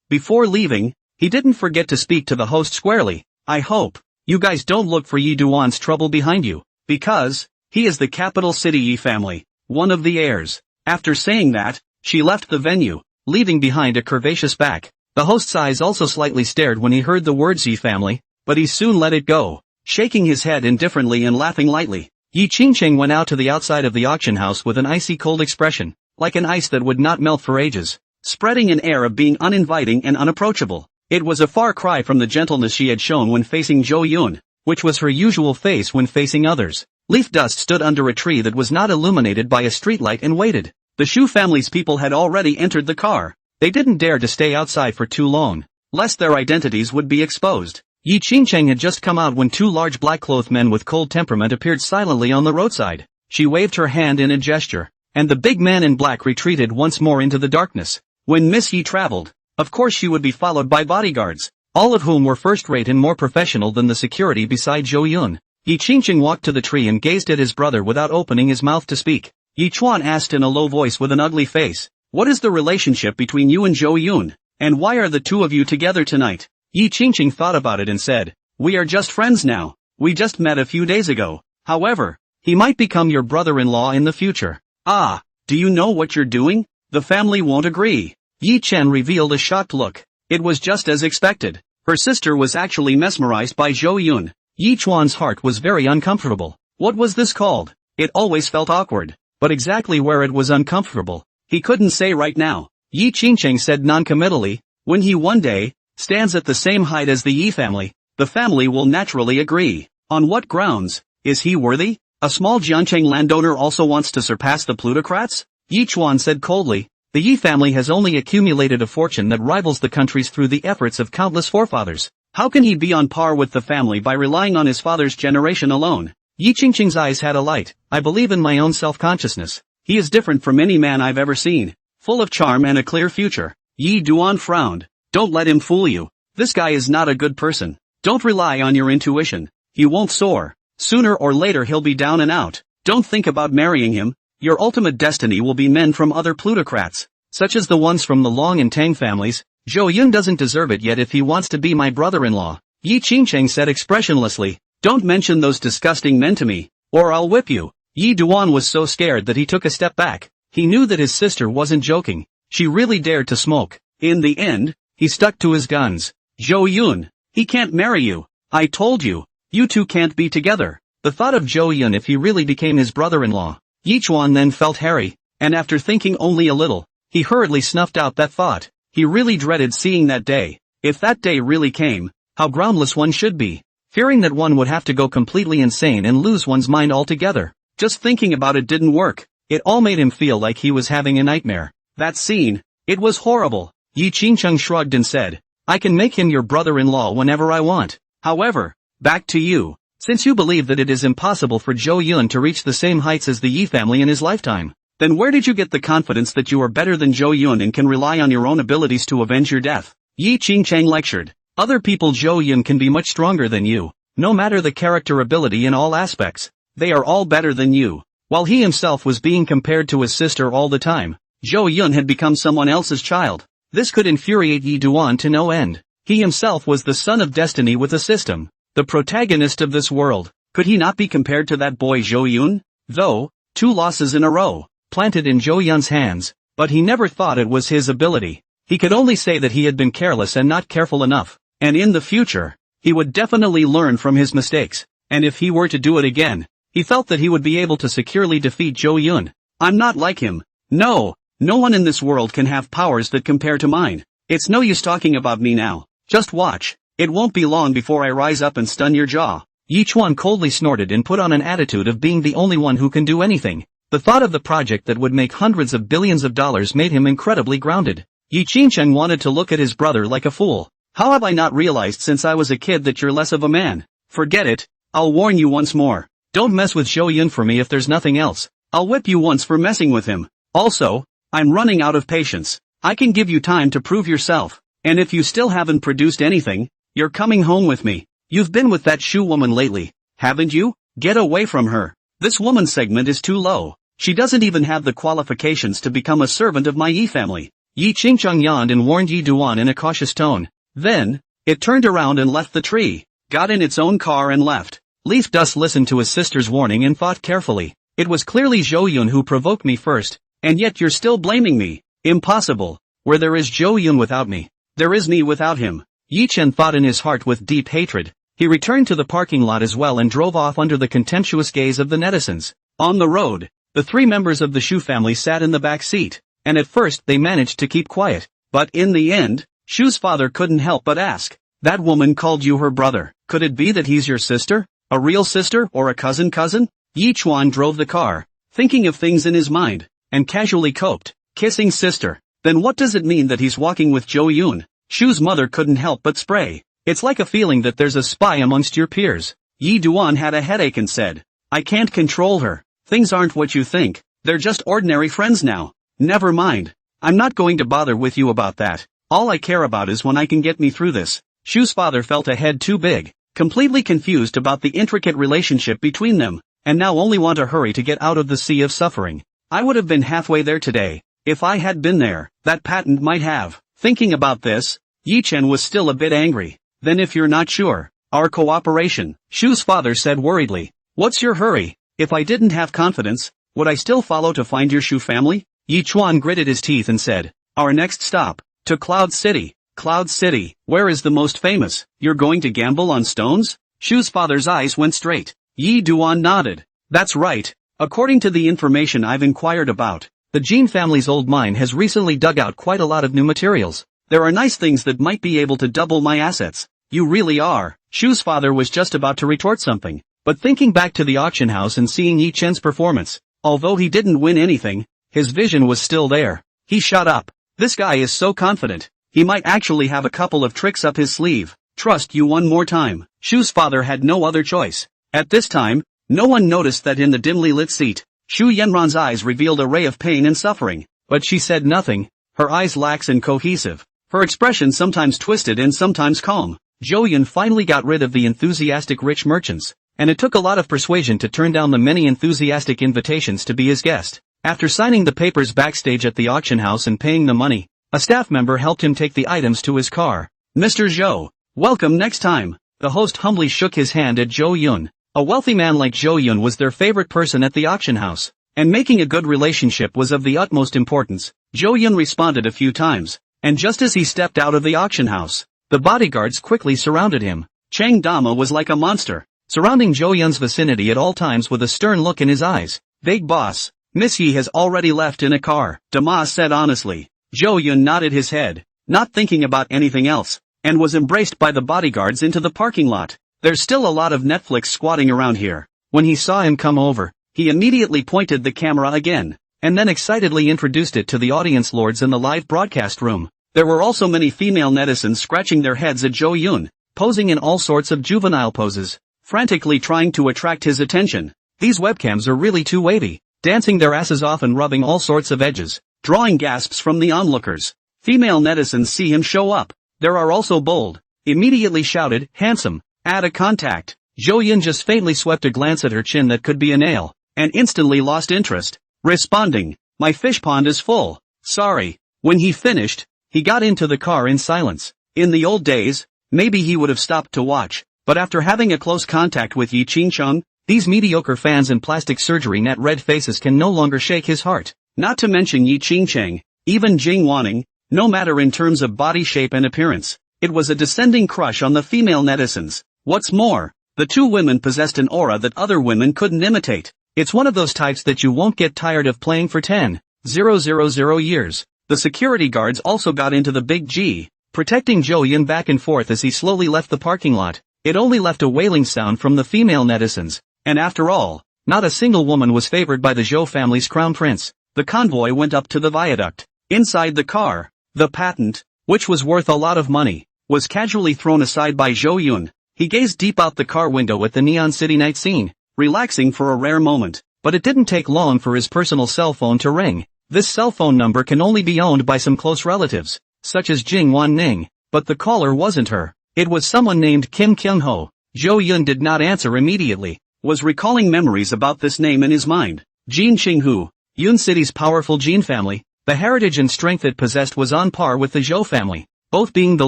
Before leaving, he didn't forget to speak to the host squarely. I hope you guys don't look for Yi Duan's trouble behind you, because he is the capital city Yi family, one of the heirs. After saying that, she left the venue, leaving behind a curvaceous back. The host's eyes also slightly stared when he heard the words Yi family, but he soon let it go, shaking his head indifferently and laughing lightly. Yi Qingqing went out to the outside of the auction house with an icy cold expression, like an ice that would not melt for ages, spreading an air of being uninviting and unapproachable. It was a far cry from the gentleness she had shown when facing Zhou Yun, which was her usual face when facing others. Leaf Dust stood under a tree that was not illuminated by a streetlight and waited. The Shu family's people had already entered the car. They didn't dare to stay outside for too long. lest their identities would be exposed. Yi Qingcheng had just come out when two large black-clothed men with cold temperament appeared silently on the roadside. She waved her hand in a gesture, and the big man in black retreated once more into the darkness. When Miss Yi traveled, of course she would be followed by bodyguards, all of whom were first-rate and more professional than the security beside Zhou Yun. Yi Qingcheng walked to the tree and gazed at his brother without opening his mouth to speak. Yi Chuan asked in a low voice with an ugly face, "What is the relationship between you and Zhou Yun, and why are the two of you together tonight?" Yi Qingcheng thought about it and said, "We are just friends now. We just met a few days ago. However, he might become your brother-in-law in the future." "Ah, do you know what you're doing? The family won't agree." Yi Chen revealed a shocked look. It was just as expected. Her sister was actually mesmerized by Zhou Yun. Yi Chuan's heart was very uncomfortable. What was this called? It always felt awkward, but exactly where it was uncomfortable, he couldn't say right now. Yi Qingcheng said non-committally, "When he one day stands at the same height as the Yi family, the family will naturally agree. On what grounds? Is he worthy? A small Jiancheng landowner also wants to surpass the plutocrats?" Yi Chuan said coldly, "The Yi family has only accumulated a fortune that rivals the country's through the efforts of countless forefathers. How can he be on par with the family by relying on his father's generation alone?" Yi Qingcheng's eyes had a light. "I believe in my own self-consciousness. He is different from any man I've ever seen, full of charm and a clear future." Yi Duan frowned. "Don't let him fool you. This guy is not a good person. Don't rely on your intuition. He won't soar. Sooner or later he'll be down and out. Don't think about marrying him. Your ultimate destiny will be men from other plutocrats, such as the ones from the Long and Tang families. Zhou Yun doesn't deserve it yet if he wants to be my brother-in-law." Yi Qingcheng said expressionlessly, "Don't mention those disgusting men to me, or I'll whip you." Yi Duan was so scared that he took a step back. He knew that his sister wasn't joking. She really dared to smoke. In the end, he stuck to his guns. "Zhou Yun, he can't marry you. I told you, you two can't be together." The thought of Zhou Yun if he really became his brother-in-law. Yi Chuan then felt hairy, and after thinking only a little, he hurriedly snuffed out that thought. He really dreaded seeing that day. If that day really came, how groundless one should be, fearing that one would have to go completely insane and lose one's mind altogether. Just thinking about it didn't work. It all made him feel like he was having a nightmare. That scene, it was horrible. Yi Qingcheng shrugged and said, "I can make him your brother-in-law whenever I want. However, back to you. Since you believe that it is impossible for Zhou Yun to reach the same heights as the Yi family in his lifetime, then where did you get the confidence that you are better than Zhou Yun and can rely on your own abilities to avenge your death?" Yi Qingcheng lectured. "Other people Zhou Yun can be much stronger than you, no matter the character ability in all aspects. They are all better than you." While he himself was being compared to his sister all the time, Zhou Yun had become someone else's child. This could infuriate Yi Duan to no end. He himself was the son of destiny with a system, the protagonist of this world. Could he not be compared to that boy Zhou Yun? Though, 2 losses in a row, planted in Zhou Yun's hands, but he never thought it was his ability. He could only say that he had been careless and not careful enough, and in the future, he would definitely learn from his mistakes, and if he were to do it again, he felt that he would be able to securely defeat Zhou Yun. "I'm not like him. No one in this world can have powers that compare to mine. It's no use talking about me now. Just watch. It won't be long before I rise up and stun your jaw." Yi Chuan coldly snorted and put on an attitude of being the only one who can do anything. The thought of the project that would make hundreds of billions of dollars made him incredibly grounded. Yi Qingcheng wanted to look at his brother like a fool. "How have I not realized since I was a kid that you're less of a man? Forget it. I'll warn you once more. Don't mess with Zhou Yun for me if there's nothing else. I'll whip you once for messing with him. Also, I'm running out of patience. I can give you time to prove yourself. And if you still haven't produced anything, you're coming home with me. You've been with that Shu woman lately, haven't you? Get away from her. This woman's segment is too low. She doesn't even have the qualifications to become a servant of my Yi family." Yi Qingcheng yawned and warned Yi Duan in a cautious tone. Then, it turned around and left the tree, got in its own car and left. Leaf Dust listened to his sister's warning and thought carefully. "It was clearly Zhou Yun who provoked me first, and yet you're still blaming me. Impossible. Where there is Zhou Yun without me, there is me without him." Yi Chen thought in his heart with deep hatred. He returned to the parking lot as well and drove off under the contemptuous gaze of the netizens. On the road, the 3 members of the Shu family sat in the back seat, and at first they managed to keep quiet. But in the end, Shu's father couldn't help but ask, "That woman called you her brother. Could it be that he's your sister? A real sister or a cousin?" Yi Chuan drove the car, thinking of things in his mind, and casually coped, "Kissing sister. Then what does it mean that he's walking with Zhou Yun? Shu's mother couldn't help but spray. It's like a feeling that there's a spy amongst your peers. Yi Duan had a headache and said, I can't control her. Things aren't what you think. They're just ordinary friends now. Never mind. I'm not going to bother with you about that. All I care about is when I can get me through this. Shu's father felt a head too big, completely confused about the intricate relationship between them, and now only want to hurry to get out of the sea of suffering. I would have been halfway there today. If I had been there, that patent might have. Thinking about this, Yichen was still a bit angry. Then if you're not sure, our cooperation, Shu's father said worriedly. What's your hurry? If I didn't have confidence, would I still follow to find your Shu family? Yi Chuan gritted his teeth and said, our next stop, to Cloud City. Cloud City, where is the most famous? You're going to gamble on stones? Shu's father's eyes went straight. Yi Duan nodded. That's right. According to the information I've inquired about, the Jin family's old mine has recently dug out quite a lot of new materials. There are nice things that might be able to double my assets. You really are. Shu's father was just about to retort something, but thinking back to the auction house and seeing Yi Chen's performance, although he didn't win anything, his vision was still there. He shut up. This guy is so confident. He might actually have a couple of tricks up his sleeve. Trust you one more time. Shu's father had no other choice. At this time, no one noticed that in the dimly lit seat, Shu Yanran's eyes revealed a ray of pain and suffering, but she said nothing, her eyes lax and cohesive, her expression sometimes twisted and sometimes calm. Zhou Yun finally got rid of the enthusiastic rich merchants, and it took a lot of persuasion to turn down the many enthusiastic invitations to be his guest. After signing the papers backstage at the auction house and paying the money, a staff member helped him take the items to his car. Mr. Zhou, welcome next time. The host humbly shook his hand at Zhou Yun. A wealthy man like Zhou Yun was their favorite person at the auction house, and making a good relationship was of the utmost importance. Zhou Yun responded a few times, and just as he stepped out of the auction house, the bodyguards quickly surrounded him. Chang Dama was like a monster, surrounding Zhou Yun's vicinity at all times with a stern look in his eyes. Vague boss, Miss Yi has already left in a car, Dama said honestly. Zhou Yun nodded his head, not thinking about anything else, and was embraced by the bodyguards into the parking lot. There's still a lot of Netflix squatting around here. When he saw him come over, he immediately pointed the camera again, and then excitedly introduced it to the audience lords in the live broadcast room. There were also many female netizens scratching their heads at Zhou Yun, posing in all sorts of juvenile poses, frantically trying to attract his attention. These webcams are really too wavy, dancing their asses off and rubbing all sorts of edges, drawing gasps from the onlookers. Female netizens see him show up. There are also bold, immediately shouted, handsome, add a contact. Zhou Yun just faintly swept a glance at her chin that could be a nail, and instantly lost interest, responding, my fish pond is full, sorry. When he finished, he got into the car in silence. In the old days, maybe he would have stopped to watch, but after having a close contact with Yi Qingcheng, these mediocre fans and plastic surgery net red faces can no longer shake his heart. Not to mention Yi Qingcheng, even Jing Wanning, no matter in terms of body shape and appearance, it was a descending crush on the female netizens. What's more, the two women possessed an aura that other women couldn't imitate. It's one of those types that you won't get tired of playing for 10,000 years. The security guards also got into the big G, protecting Zhou Yun back and forth as he slowly left the parking lot. It only left a wailing sound from the female netizens, and after all, not a single woman was favored by the Zhou family's crown prince. The convoy went up to the viaduct. Inside the car, the patent, which was worth a lot of money, was casually thrown aside by Zhou Yun. He gazed deep out the car window at the neon city night scene, relaxing for a rare moment, but it didn't take long for his personal cell phone to ring. This cell phone number can only be owned by some close relatives, such as Jing Wanning, but the caller wasn't her. It was someone named Kim Kyung-ho. Zhou Yun did not answer immediately, was recalling memories about this name in his mind. Jin Qinghu, Yun City's powerful Jin family, the heritage and strength it possessed was on par with the Zhou family, both being the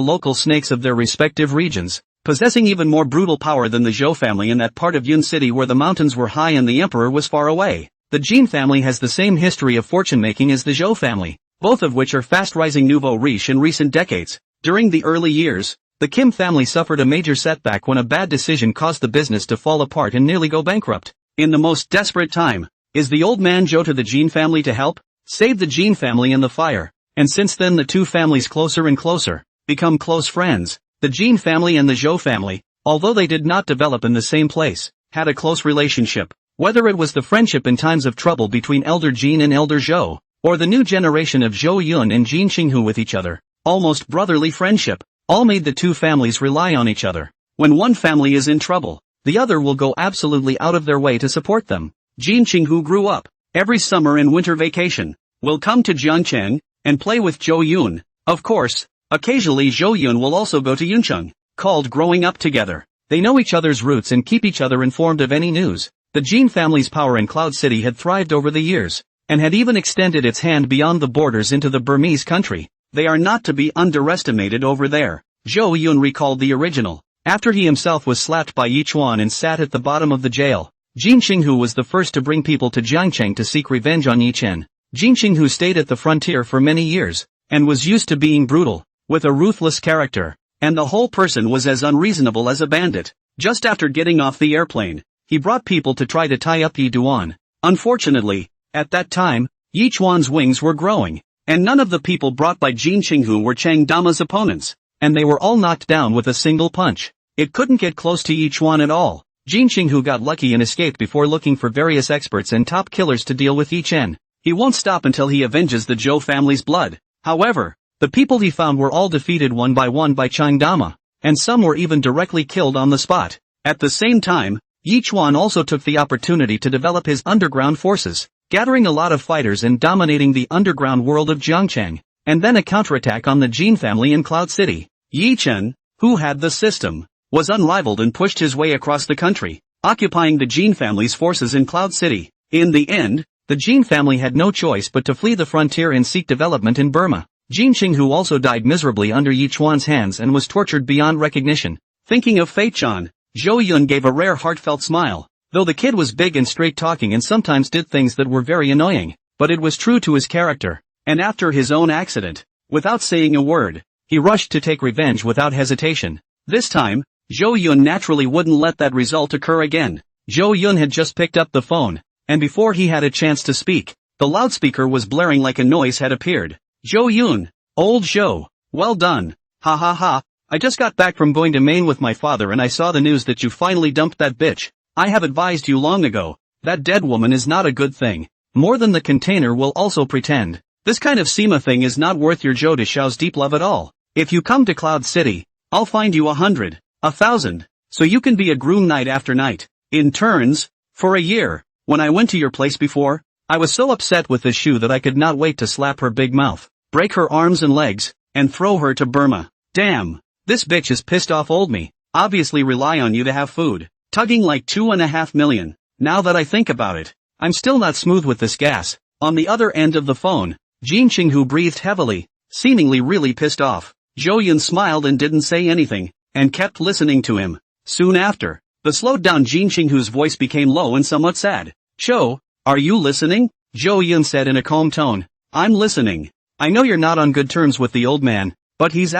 local snakes of their respective regions, possessing even more brutal power than the Zhou family in that part of Yun City where the mountains were high and the emperor was far away. The Jin family has the same history of fortune-making as the Zhou family, both of which are fast-rising nouveau riche in recent decades. During the early years, the Kim family suffered a major setback when a bad decision caused the business to fall apart and nearly go bankrupt. In the most desperate time, is the old man Zhou to the Jin family to help save the Jin family in the fire, and since then the two families closer and closer, become close friends. The Jin family and the Zhou family, although they did not develop in the same place, had a close relationship. Whether it was the friendship in times of trouble between Elder Jin and Elder Zhou, or the new generation of Zhou Yun and Jin Qinghu with each other, almost brotherly friendship, all made the two families rely on each other. When one family is in trouble, the other will go absolutely out of their way to support them. Jin Qinghu grew up. Every summer and winter vacation, will come to Jiangcheng, and play with Zhou Yun. Of course, occasionally Zhou Yun will also go to Yuncheng, called growing up together. They know each other's roots and keep each other informed of any news. The Jin family's power in Cloud City had thrived over the years, and had even extended its hand beyond the borders into the Burmese country. They are not to be underestimated over there. Zhou Yun recalled the original. After he himself was slapped by Yichuan and sat at the bottom of the jail, Jin Qinghu was the first to bring people to Jiangcheng to seek revenge on Yichen. Jin Qinghu stayed at the frontier for many years, and was used to being brutal, with a ruthless character, and the whole person was as unreasonable as a bandit. Just after getting off the airplane, he brought people to try to tie up Yi Duan. Unfortunately, at that time, Yichuan's wings were growing, and none of the people brought by Jin Qinghu were Chang Dama's opponents, and they were all knocked down with a single punch. It couldn't get close to Yichuan at all. Jin Qinghu got lucky and escaped before looking for various experts and top killers to deal with Yichen. He won't stop until he avenges the Zhou family's blood. However, the people he found were all defeated one by Chang Dama, and some were even directly killed on the spot. At the same time, Yichuan also took the opportunity to develop his underground forces, gathering a lot of fighters and dominating the underground world of Jiangcheng, and then a counterattack on the Jin family in Cloud City. Yichen, who had the system, was unrivaled and pushed his way across the country, occupying the Jin family's forces in Cloud City. In the end, the Jin family had no choice but to flee the frontier and seek development in Burma. Jin Qinghu also died miserably under Yichuan's hands and was tortured beyond recognition. Thinking of Fei Chan, Zhou Yun gave a rare heartfelt smile. Though the kid was big and straight-talking and sometimes did things that were very annoying, but it was true to his character. And after his own accident, without saying a word, he rushed to take revenge without hesitation. This time, Zhou Yun naturally wouldn't let that result occur again. Zhou Yun had just picked up the phone, and before he had a chance to speak, the loudspeaker was blaring like a noise had appeared. Zhou Yun, old Zhou, well done. Ha ha ha, I just got back from going to Maine with my father and I saw the news that you finally dumped that bitch. I have advised you long ago, that dead woman is not a good thing. More than the container will also pretend. This kind of Sima thing is not worth your Zhou Dishao's deep love at all. If you come to Cloud City, I'll find you 100, 1,000, so you can be a groom night after night, in turns, for a year. When I went to your place before, I was so upset with this shoe that I could not wait to slap her big mouth, break her arms and legs, and throw her to Burma. Damn, this bitch is pissed off old me, obviously rely on you to have food, tugging like 2.5 million. Now that I think about it, I'm still not smooth with this gas. On the other end of the phone, Jin Qinghu breathed heavily, seemingly really pissed off. Zhou Yun smiled and didn't say anything, and kept listening to him. Soon after, the slowed down Jin Qinghu's voice became low and somewhat sad. Zhou, are you listening? Zhou Yun said in a calm tone. I'm listening. I know you're not on good terms with the old man, but he's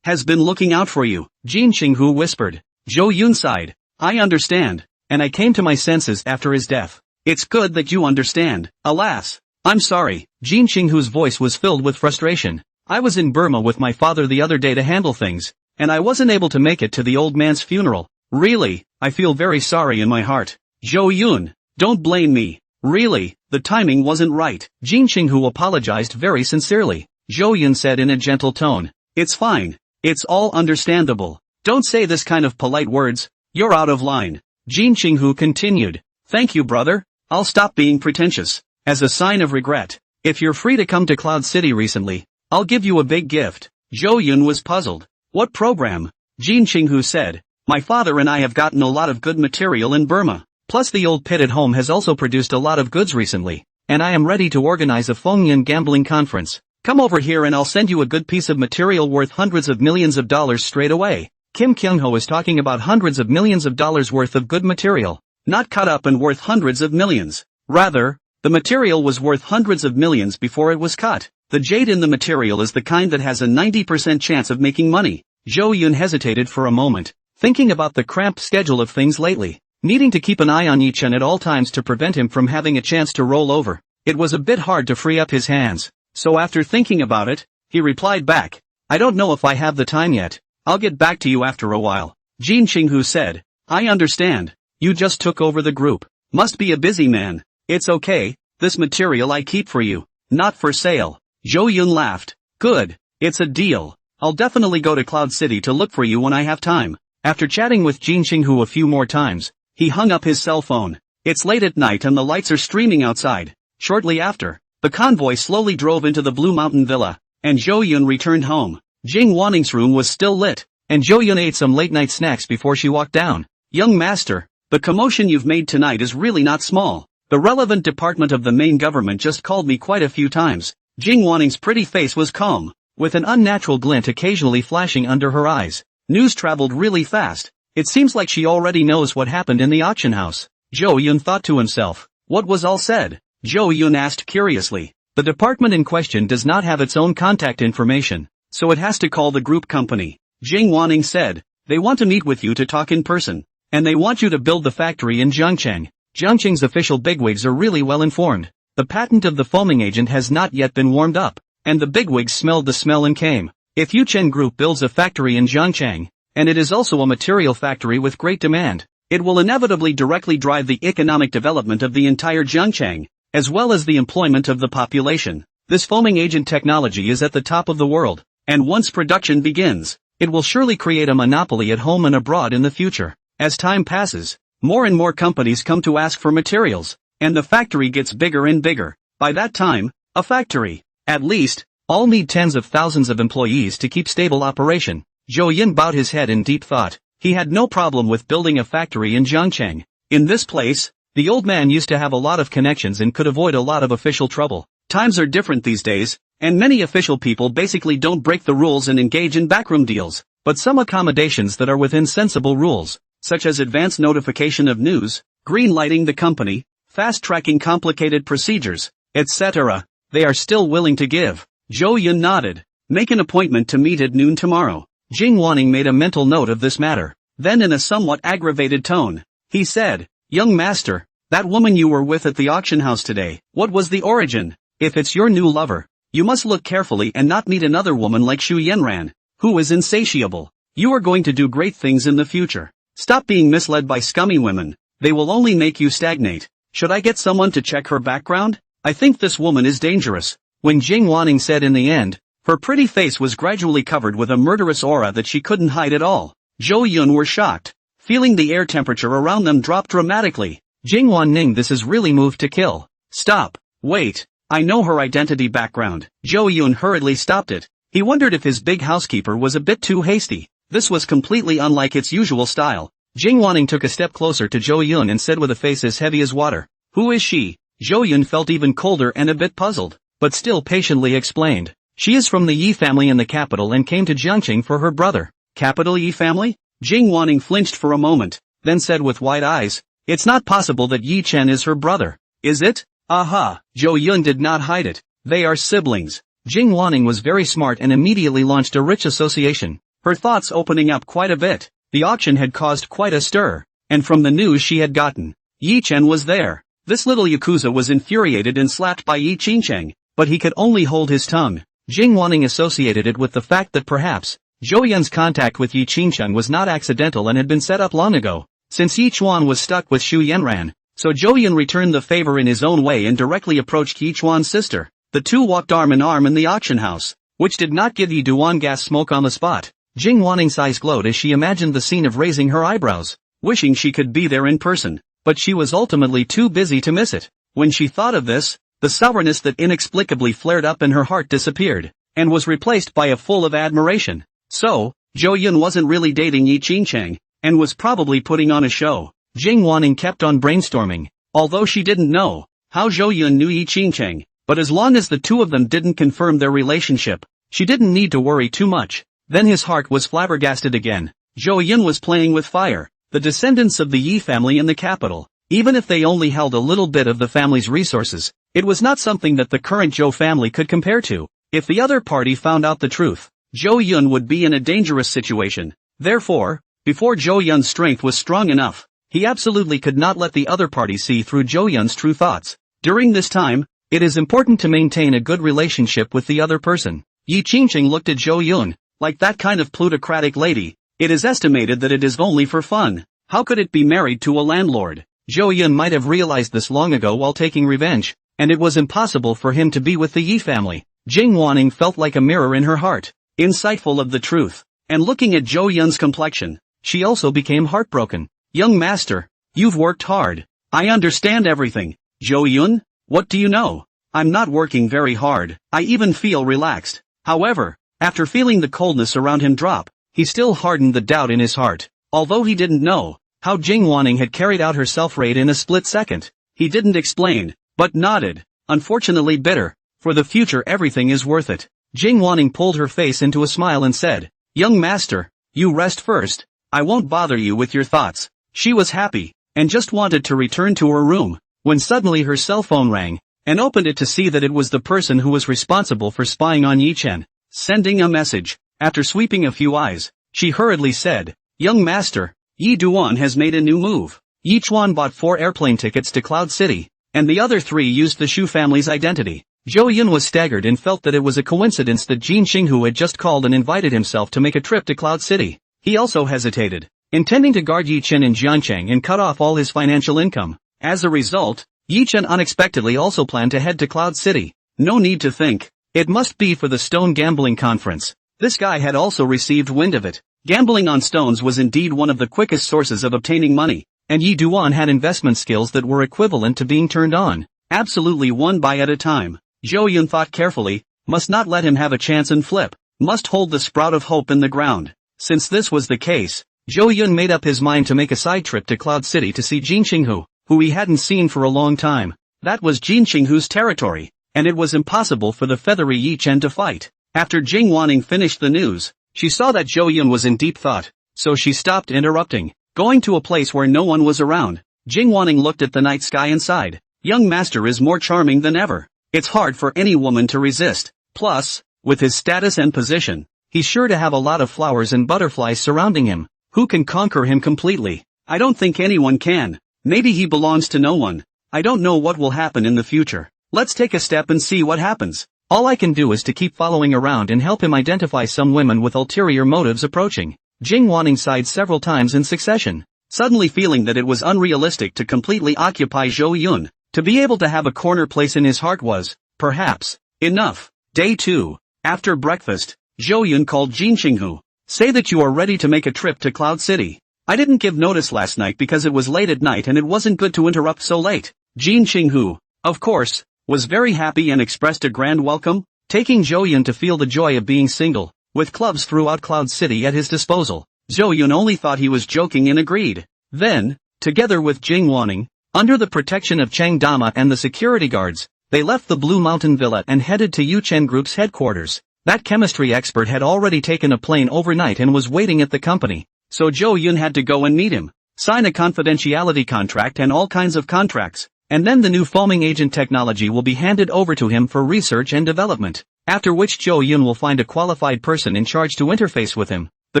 has been looking out for you, Jin Qinghu whispered. Zhou Yun sighed. I understand, and I came to my senses after his death. It's good that you understand. Alas, I'm sorry. Jin Qinghu's voice was filled with frustration. I was in Burma with my father the other day to handle things, and I wasn't able to make it to the old man's funeral. Really, I feel very sorry in my heart. Zhou Yun, don't blame me. Really, the timing wasn't right. Jin Qinghu apologized very sincerely. Zhou Yun said in a gentle tone. It's fine. It's all understandable. Don't say this kind of polite words. You're out of line. Jin Qinghu continued. Thank you, brother. I'll stop being pretentious. As a sign of regret, if you're free to come to Cloud City recently, I'll give you a big gift. Zhou Yun was puzzled. What program? Jin Qinghu said. My father and I have gotten a lot of good material in Burma. Plus the old pit at home has also produced a lot of goods recently, and I am ready to organize a Fengyan gambling conference. Come over here and I'll send you a good piece of material worth hundreds of millions of dollars straight away. Kim Kyung-ho is talking about hundreds of millions of dollars worth of good material, not cut up and worth hundreds of millions. Rather, the material was worth hundreds of millions before it was cut. The jade in the material is the kind that has a 90% chance of making money. Zhou Yun hesitated for a moment, thinking about the cramped schedule of things lately, needing to keep an eye on Yichen at all times to prevent him from having a chance to roll over. It was a bit hard to free up his hands, so after thinking about it, he replied back, I don't know if I have the time yet. I'll get back to you after a while. Jin Qinghu said, I understand. You just took over the group. Must be a busy man. It's okay, this material I keep for you, not for sale. Zhou Yun laughed. Good. It's a deal. I'll definitely go to Cloud City to look for you when I have time. After chatting with Jin Qinghu a few more times, he hung up his cell phone. It's late at night and the lights are streaming outside. Shortly after, the convoy slowly drove into the Blue Mountain Villa, and Zhou Yun returned home. Jing Wanning's room was still lit, and Zhou Yun ate some late-night snacks before she walked down. Young master, the commotion you've made tonight is really not small. The relevant department of the main government just called me quite a few times. Jing Wanning's pretty face was calm, with an unnatural glint occasionally flashing under her eyes. News traveled really fast. It seems like she already knows what happened in the auction house. Zhou Yun thought to himself. What was all said? Zhou Yun asked curiously. The department in question does not have its own contact information, so it has to call the group company. Jing Wanning said, they want to meet with you to talk in person, and they want you to build the factory in Zhangcheng. Zhangcheng's official bigwigs are really well informed. The patent of the foaming agent has not yet been warmed up, and the bigwigs smelled the smell and came. If Yuchen Group builds a factory in Zhangcheng, and it is also a material factory with great demand, it will inevitably directly drive the economic development of the entire Zhangcheng, as well as the employment of the population. This foaming agent technology is at the top of the world, and once production begins, it will surely create a monopoly at home and abroad in the future. As time passes, more and more companies come to ask for materials, and the factory gets bigger and bigger. By that time, a factory, at least, all need tens of thousands of employees to keep stable operation. Zhou Yun bowed his head in deep thought. He had no problem with building a factory in Zhangcheng. In this place, the old man used to have a lot of connections and could avoid a lot of official trouble. Times are different these days, and many official people basically don't break the rules and engage in backroom deals, but some accommodations that are within sensible rules, such as advance notification of news, green-lighting the company, fast-tracking complicated procedures, etc., they are still willing to give. Zhou Yun nodded. Make an appointment to meet at noon tomorrow. Jing Wanning made a mental note of this matter. Then in a somewhat aggravated tone, he said, Young master, that woman you were with at the auction house today, what was the origin? If it's your new lover, you must look carefully and not meet another woman like Xu Yanran, who is insatiable. You are going to do great things in the future. Stop being misled by scummy women. They will only make you stagnate. Should I get someone to check her background? I think this woman is dangerous. When Jing Wanning said in the end, her pretty face was gradually covered with a murderous aura that she couldn't hide at all. Zhou Yun were shocked, feeling the air temperature around them drop dramatically. Jing Wanning, this is really moved to kill. Stop. Wait. I know her identity background. Zhou Yun hurriedly stopped it. He wondered if his big housekeeper was a bit too hasty. This was completely unlike its usual style. Jing Wanning took a step closer to Zhou Yun and said with a face as heavy as water, Who is she? Zhou Yun felt even colder and a bit puzzled, but still patiently explained. She is from the Yi family in the capital and came to Zhangcheng for her brother. Capital Yi family? Jing Wanning flinched for a moment, then said with wide eyes, It's not possible that Yi Chen is her brother. Is it? Aha! Zhou Yun did not hide it. They are siblings. Jing Wanning was very smart and immediately launched a rich association, her thoughts opening up quite a bit. The auction had caused quite a stir, and from the news she had gotten, Yi Chen was there. This little Yakuza was infuriated and slapped by Yi Qingcheng, but he could only hold his tongue. Jing Wanning associated it with the fact that perhaps, Zhou Yun's contact with Yi Qingcheng was not accidental and had been set up long ago. Since Yi Chuan was stuck with Xu Yanran, so Zhou Yun returned the favor in his own way and directly approached Yi Chuan's sister. The two walked arm in arm in the auction house, which did not give Yi Duan gas smoke on the spot. Jing Wanning's eyes glowed as she imagined the scene of raising her eyebrows, wishing she could be there in person, but she was ultimately too busy to miss it. When she thought of this, the sourness that inexplicably flared up in her heart disappeared, and was replaced by a full of admiration. So, Zhou Yun wasn't really dating Yi Qingcheng, and was probably putting on a show. Jing Wanning kept on brainstorming, although she didn't know how Zhou Yun knew Yi Qingcheng, but as long as the two of them didn't confirm their relationship, she didn't need to worry too much. Then his heart was flabbergasted again. Zhou Yun was playing with fire. The descendants of the Yi family in the capital, even if they only held a little bit of the family's resources, it was not something that the current Zhou family could compare to. If the other party found out the truth, Zhou Yun would be in a dangerous situation. Therefore, before Zhou Yun's strength was strong enough, he absolutely could not let the other party see through Zhou Yun's true thoughts. During this time, it is important to maintain a good relationship with the other person. Yi Qingcheng looked at Zhou Yun, like that kind of plutocratic lady. It is estimated that it is only for fun. How could it be married to a landlord? Zhou Yun might have realized this long ago while taking revenge, and it was impossible for him to be with the Yi family. Jing Wanning felt like a mirror in her heart, insightful of the truth. And looking at Zhou Yun's complexion, she also became heartbroken. Young master, you've worked hard. I understand everything. Zhou Yun, what do you know? I'm not working very hard. I even feel relaxed. However, after feeling the coldness around him drop, he still hardened the doubt in his heart. Although he didn't know how Jing Wanning had carried out her self-raid in a split second, he didn't explain, but nodded, unfortunately bitter. For the future everything is worth it. Jing Wanning pulled her face into a smile and said, Young master, you rest first. I won't bother you with your thoughts. She was happy, and just wanted to return to her room, when suddenly her cell phone rang, and opened it to see that it was the person who was responsible for spying on Yuchen, sending a message. After sweeping a few eyes, she hurriedly said, Young master, Yi Duan has made a new move. Yi Chuan bought 4 airplane tickets to Cloud City, and the other 3 used the Shu family's identity. Zhou Yun was staggered and felt that it was a coincidence that Jin Xinghu had just called and invited himself to make a trip to Cloud City. He also hesitated, intending to guard Yi Chen in Jiancheng and cut off all his financial income. As a result, Yi Chen unexpectedly also planned to head to Cloud City. No need to think. It must be for the Stone Gambling Conference. This guy had also received wind of it. Gambling on stones was indeed one of the quickest sources of obtaining money, and Yi Duan had investment skills that were equivalent to being turned on, absolutely one buy at a time. Zhou Yun thought carefully, must not let him have a chance and flip, must hold the sprout of hope in the ground. Since this was the case, Zhou Yun made up his mind to make a side trip to Cloud City to see Jin Xinghu, who he hadn't seen for a long time. That was Jin Xinghu's territory, and it was impossible for the feathery Yi Chen to fight. After Jing Wanning finished the news, she saw that Zhou Yun was in deep thought, so she stopped interrupting. Going to a place where no one was around, Jing Wanning looked at the night sky and sighed. Young master is more charming than ever. It's hard for any woman to resist. Plus, with his status and position, he's sure to have a lot of flowers and butterflies surrounding him. Who can conquer him completely? I don't think anyone can. Maybe he belongs to no one. I don't know what will happen in the future. Let's take a step and see what happens. All I can do is to keep following around and help him identify some women with ulterior motives approaching. Jing Wanning sighed several times in succession, suddenly feeling that it was unrealistic to completely occupy Zhou Yun. To be able to have a corner place in his heart was, perhaps, enough. Day 2. After breakfast, Zhou Yun called Jin Xinghu. Say that you are ready to make a trip to Cloud City. I didn't give notice last night because it was late at night and it wasn't good to interrupt so late. Jin Xinghu, of course, was very happy and expressed a grand welcome, taking Zhou Yun to feel the joy of being single, with clubs throughout Cloud City at his disposal. Zhou Yun only thought he was joking and agreed. Then, together with Jing Wanning, under the protection of Chang Dama and the security guards, they left the Blue Mountain Villa and headed to Yuchen Group's headquarters. That chemistry expert had already taken a plane overnight and was waiting at the company, so Zhou Yun had to go and meet him, sign a confidentiality contract and all kinds of contracts, and then the new foaming agent technology will be handed over to him for research and development, after which Zhou Yun will find a qualified person in charge to interface with him. The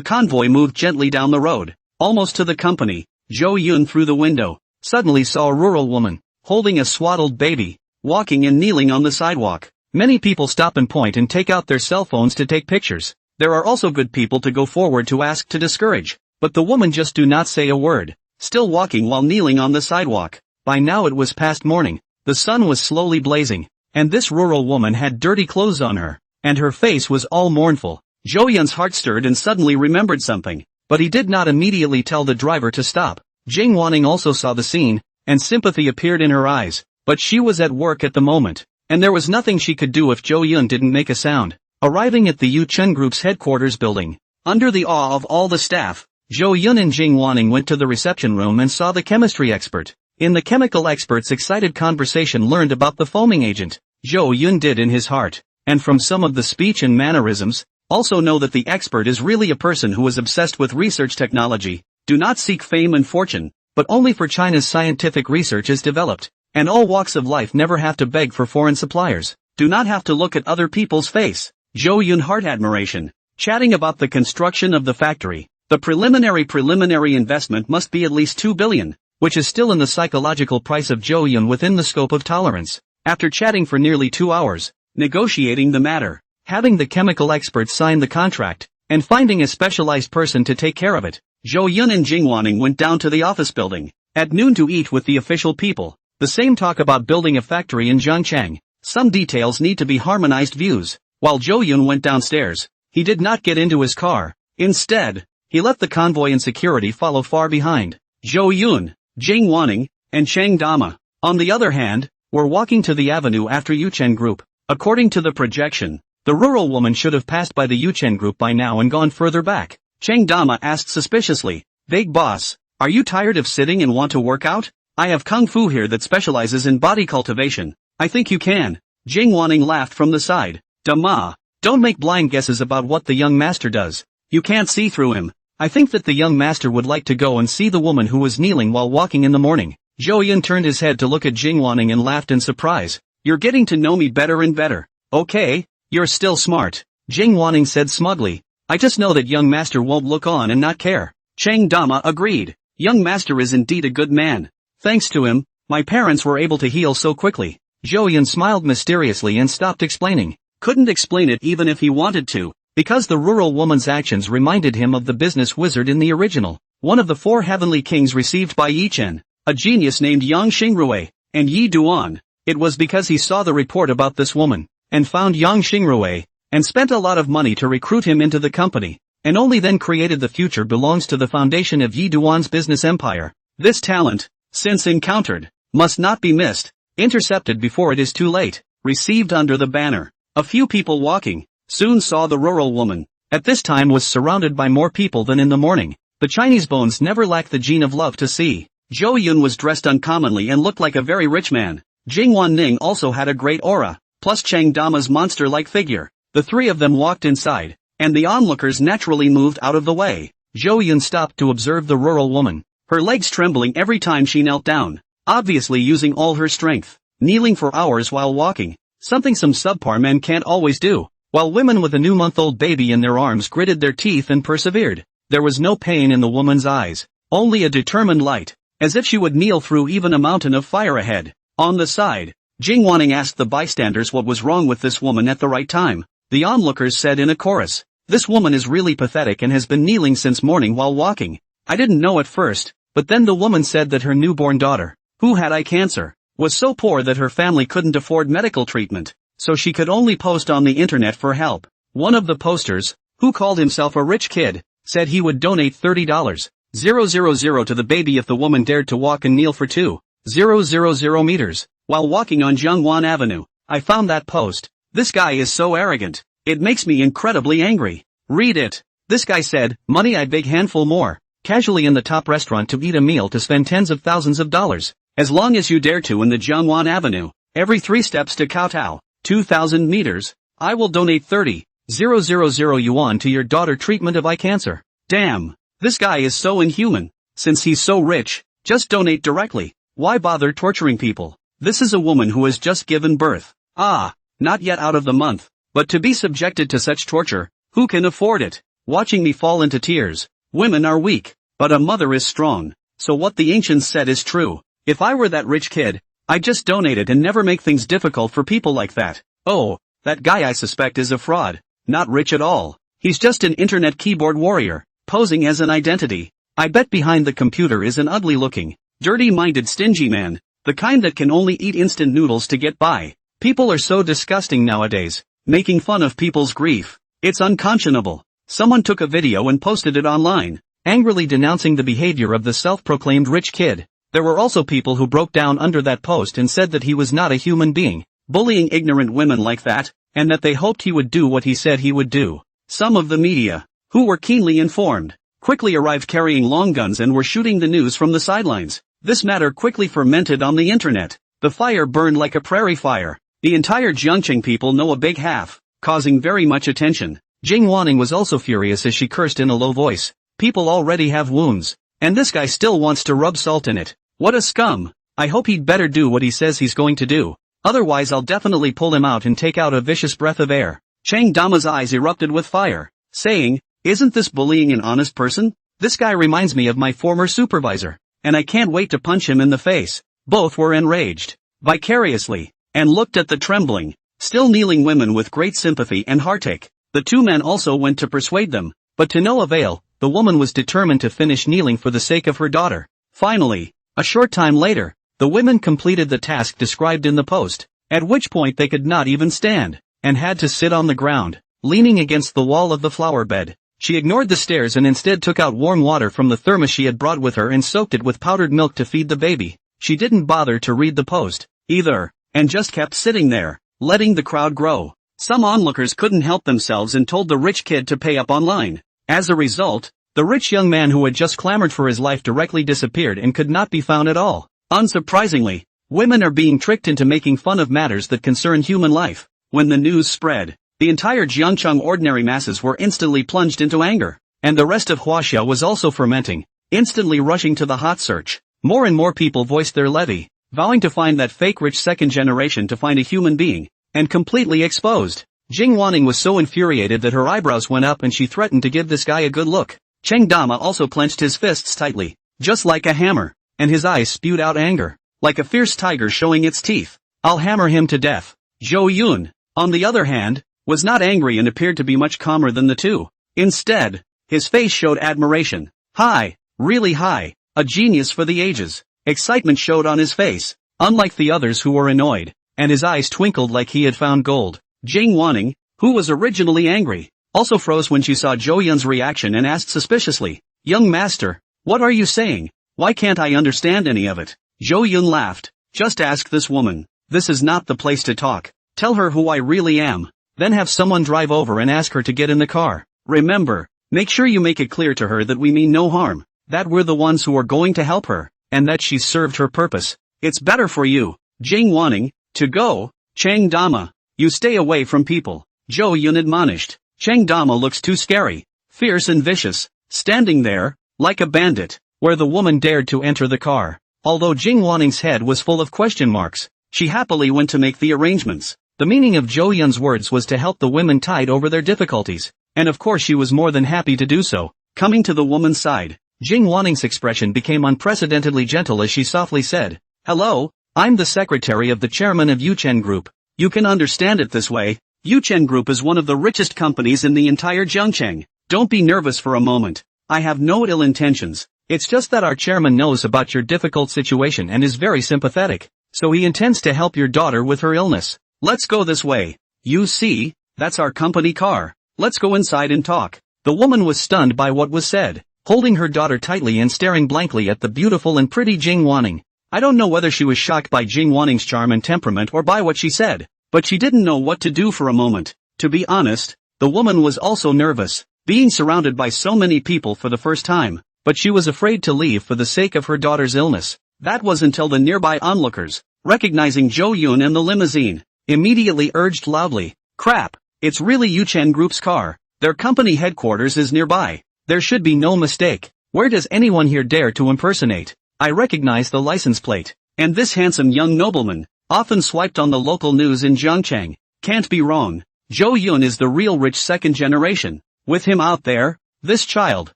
convoy moved gently down the road, almost to the company. Zhou Yun through the window suddenly saw a rural woman, holding a swaddled baby, walking and kneeling on the sidewalk. Many people stop and point and take out their cell phones to take pictures. There are also good people to go forward to ask to discourage, but the woman just do not say a word, still walking while kneeling on the sidewalk. By now it was past morning, the sun was slowly blazing, and this rural woman had dirty clothes on her, and her face was all mournful. Zhou Yun's heart stirred and suddenly remembered something, but he did not immediately tell the driver to stop. Jing Wanning also saw the scene, and sympathy appeared in her eyes, but she was at work at the moment, and there was nothing she could do if Zhou Yun didn't make a sound. Arriving at the Yuchen Group's headquarters building, under the awe of all the staff, Zhou Yun and Jing Wanning went to the reception room and saw the chemistry expert. In the chemical expert's excited conversation learned about the foaming agent. Zhou Yun did in his heart, and from some of the speech and mannerisms, also know that the expert is really a person who is obsessed with research technology. Do not seek fame and fortune, but only for China's scientific research is developed, and all walks of life never have to beg for foreign suppliers. Do not have to look at other people's face. Zhou Yun heart admiration, chatting about the construction of the factory. The preliminary investment must be at least 2 billion, which is still in the psychological price of Zhou Yun within the scope of tolerance. After chatting for nearly 2 hours, negotiating the matter, having the chemical experts sign the contract, and finding a specialized person to take care of it, Zhou Yun and Jing Wanning went down to the office building at noon to eat with the official people. The same talk about building a factory in Zhangchang. Some details need to be harmonized views. While Zhou Yun went downstairs, he did not get into his car. Instead, he let the convoy and security follow far behind. Zhou Yun, Jing Wanning, and Cheng Dama, on the other hand, were walking to the avenue after Yuchen Group. According to the projection, the rural woman should have passed by the Yuchen Group by now and gone further back. Cheng Dama asked suspiciously, "Vague boss, are you tired of sitting and want to work out? I have kung fu here that specializes in body cultivation. I think you can." Jing Wanning laughed from the side. "Dama, don't make blind guesses about what the young master does. You can't see through him. I think that the young master would like to go and see the woman who was kneeling while walking in the morning." Zhou Yun turned his head to look at Jing Wanning and laughed in surprise. "You're getting to know me better and better. Okay, you're still smart," Jing Wanning said smugly. "I just know that young master won't look on and not care." Cheng Dama agreed. "Young master is indeed a good man. Thanks to him, my parents were able to heal so quickly." Zhou Yun smiled mysteriously and stopped explaining. Couldn't explain it even if he wanted to, because the rural woman's actions reminded him of the business wizard in the original. One of the 4 heavenly kings received by Yichen, a genius named Yang Xingrui, and Yi Duan. It was because he saw the report about this woman, and found Yang Xingrui, and spent a lot of money to recruit him into the company, and only then created the future belongs to the foundation of Yi Duan's business empire. This talent, since encountered, must not be missed, intercepted before it is too late, received under the banner. A few people walking, soon saw the rural woman. At this time was surrounded by more people than in the morning. The Chinese bones never lack the gene of love to see. Zhou Yun was dressed uncommonly and looked like a very rich man. Jing Wanning also had a great aura, plus Cheng Dama's monster-like figure. The 3 of them walked inside, and the onlookers naturally moved out of the way. Zhou Yun stopped to observe the rural woman, her legs trembling every time she knelt down, obviously using all her strength, kneeling for hours while walking, something some subpar men can't always do, while women with a new month-old baby in their arms gritted their teeth and persevered. There was no pain in the woman's eyes, only a determined light, as if she would kneel through even a mountain of fire ahead. On the side, Jing Wanning asked the bystanders what was wrong with this woman at the right time. The onlookers said in a chorus, "This woman is really pathetic and has been kneeling since morning while walking. I didn't know at first, but then the woman said that her newborn daughter, who had eye cancer, was so poor that her family couldn't afford medical treatment, so she could only post on the internet for help. One of the posters, who called himself a rich kid, said he would donate $30,000 to the baby if the woman dared to walk and kneel for 2,000 meters, while walking on Zhongwan Avenue. I found that post. This guy is so arrogant. It makes me incredibly angry. Read it. This guy said, money a big handful more, casually in the top restaurant to eat a meal to spend tens of thousands of dollars. As long as you dare to in the Zhongwan Avenue, every 3 steps to Kowtow, 2,000 meters, I will donate 30,000 yuan to your daughter treatment of eye cancer. Damn. This guy is so inhuman. Since he's so rich, just donate directly. Why bother torturing people? This is a woman who has just given birth. Not yet out of the month, but to be subjected to such torture, who can afford it? Watching me fall into tears. Women are weak, but a mother is strong. So what the ancients said is true. If I were that rich kid, I'd just donate it and never make things difficult for people like that. Oh, that guy I suspect is a fraud. Not rich at all. He's just an internet keyboard warrior, posing as an identity. I bet behind the computer is an ugly-looking, dirty-minded stingy man, the kind that can only eat instant noodles to get by. People are so disgusting nowadays, making fun of people's grief. It's unconscionable. Someone took a video and posted it online, angrily denouncing the behavior of the self-proclaimed rich kid. There were also people who broke down under that post and said that he was not a human being, bullying ignorant women like that, and that they hoped he would do what he said he would do. Some of the media, who were keenly informed, quickly arrived carrying long guns and were shooting the news from the sidelines. This matter quickly fermented on the internet. The fire burned like a prairie fire. The entire Jiangqing people know a big half, causing very much attention. Jing Wanning was also furious as she cursed in a low voice. People already have wounds, and this guy still wants to rub salt in it. What a scum. I hope he'd better do what he says he's going to do. Otherwise I'll definitely pull him out and take out a vicious breath of air. Cheng Dama's eyes erupted with fire, saying, isn't this bullying an honest person? This guy reminds me of my former supervisor, and I can't wait to punch him in the face. Both were enraged, vicariously, and looked at the trembling, still kneeling women with great sympathy and heartache. The 2 men also went to persuade them, but to no avail. The woman was determined to finish kneeling for the sake of her daughter. Finally, a short time later, the women completed the task described in the post. at which point they could not even stand, and had to sit on the ground, leaning against the wall of the flower bed. She ignored the stairs and instead took out warm water from the thermos she had brought with her and soaked it with powdered milk to feed the baby. She didn't bother to read the post, either, and just kept sitting there, letting the crowd grow. Some onlookers couldn't help themselves and told the rich kid to pay up online. As a result, the rich young man who had just clamored for his life directly disappeared and could not be found at all. Unsurprisingly, women are being tricked into making fun of matters that concern human life. When the news spread, the entire Jiangcheng ordinary masses were instantly plunged into anger, and the rest of Huaxia was also fermenting, instantly rushing to the hot search. More and more people voiced their levy, vowing to find that fake rich second generation to find a human being, and completely exposed. Jing Wanning was so infuriated that her eyebrows went up and she threatened to give this guy a good look. Cheng Dama also clenched his fists tightly, just like a hammer, and his eyes spewed out anger, like a fierce tiger showing its teeth. I'll hammer him to death. Zhou Yun, on the other hand, was not angry and appeared to be much calmer than the two. Instead, his face showed admiration. High, really high, a genius for the ages. Excitement showed on his face, unlike the others who were annoyed, and his eyes twinkled like he had found gold. Jing Wanning, who was originally angry, also froze when she saw Zhou Yun's reaction and asked suspiciously, "Young master, what are you saying? Why can't I understand any of it?" Zhou Yun laughed. "Just ask this woman. This is not the place to talk. Tell her who I really am. Then have someone drive over and ask her to get in the car. Remember, make sure you make it clear to her that we mean no harm, that we're the ones who are going to help her, and that she's served her purpose. It's better for you, Jing Wanning, to go. Cheng Dama, you stay away from people," Zhou Yun admonished. Cheng Dama looks too scary, fierce and vicious, standing there, like a bandit, where the woman dared to enter the car. Although Jing Wanning's head was full of question marks, she happily went to make the arrangements. The meaning of Zhou Yun's words was to help the women tide over their difficulties, and of course she was more than happy to do so. Coming to the woman's side, Jing Wanning's expression became unprecedentedly gentle as she softly said, "Hello, I'm the secretary of the chairman of Yuchen Group. You can understand it this way. Yuchen Group is one of the richest companies in the entire Jiangcheng. Don't be nervous for a moment. I have no ill intentions. It's just that our chairman knows about your difficult situation and is very sympathetic, so he intends to help your daughter with her illness. Let's go this way. You see, that's our company car. Let's go inside and talk." The woman was stunned by what was said, holding her daughter tightly and staring blankly at the beautiful and pretty Jing Wanning. I don't know whether she was shocked by Jing Wanning's charm and temperament or by what she said, but she didn't know what to do for a moment. To be honest, the woman was also nervous, being surrounded by so many people for the first time, but she was afraid to leave for the sake of her daughter's illness. That was until the nearby onlookers, recognizing Zhou Yun and the limousine, immediately urged loudly, "Crap, it's really Yuchen Group's car. Their company headquarters is nearby. There should be no mistake. Where does anyone here dare to impersonate? I recognize the license plate. And this handsome young nobleman, often swiped on the local news in Jiangcheng, can't be wrong. Zhou Yun is the real rich second generation. With him out there, this child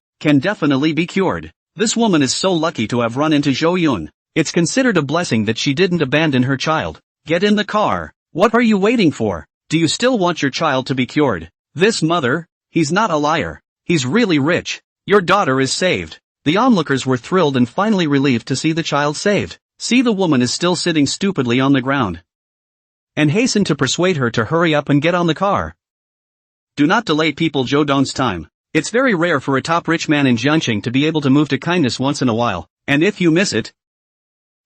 can definitely be cured." This woman is so lucky to have run into Zhou Yun. It's considered a blessing that she didn't abandon her child. "Get in the car. What are you waiting for? Do you still want your child to be cured?" "This mother, he's not a liar. He's really rich. Your daughter is saved." The onlookers were thrilled and finally relieved to see the child saved. See, the woman is still sitting stupidly on the ground, and hastened to persuade her to hurry up and get on the car. Do not delay people. Zhou Dong's time. It's very rare for a top rich man in Jiangcheng to be able to move to kindness once in a while, and if you miss it,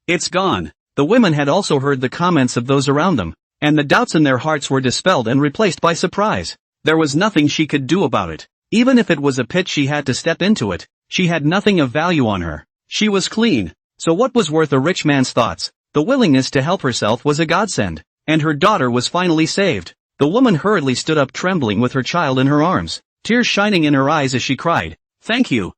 it's gone. The women had also heard the comments of those around them, and the doubts in their hearts were dispelled and replaced by surprise. There was nothing she could do about it. Even if it was a pit she had to step into it, she had nothing of value on her. She was clean, so what was worth a rich man's thoughts? The willingness to help herself was a godsend, and her daughter was finally saved. The woman hurriedly stood up, trembling with her child in her arms, tears shining in her eyes as she cried, thank you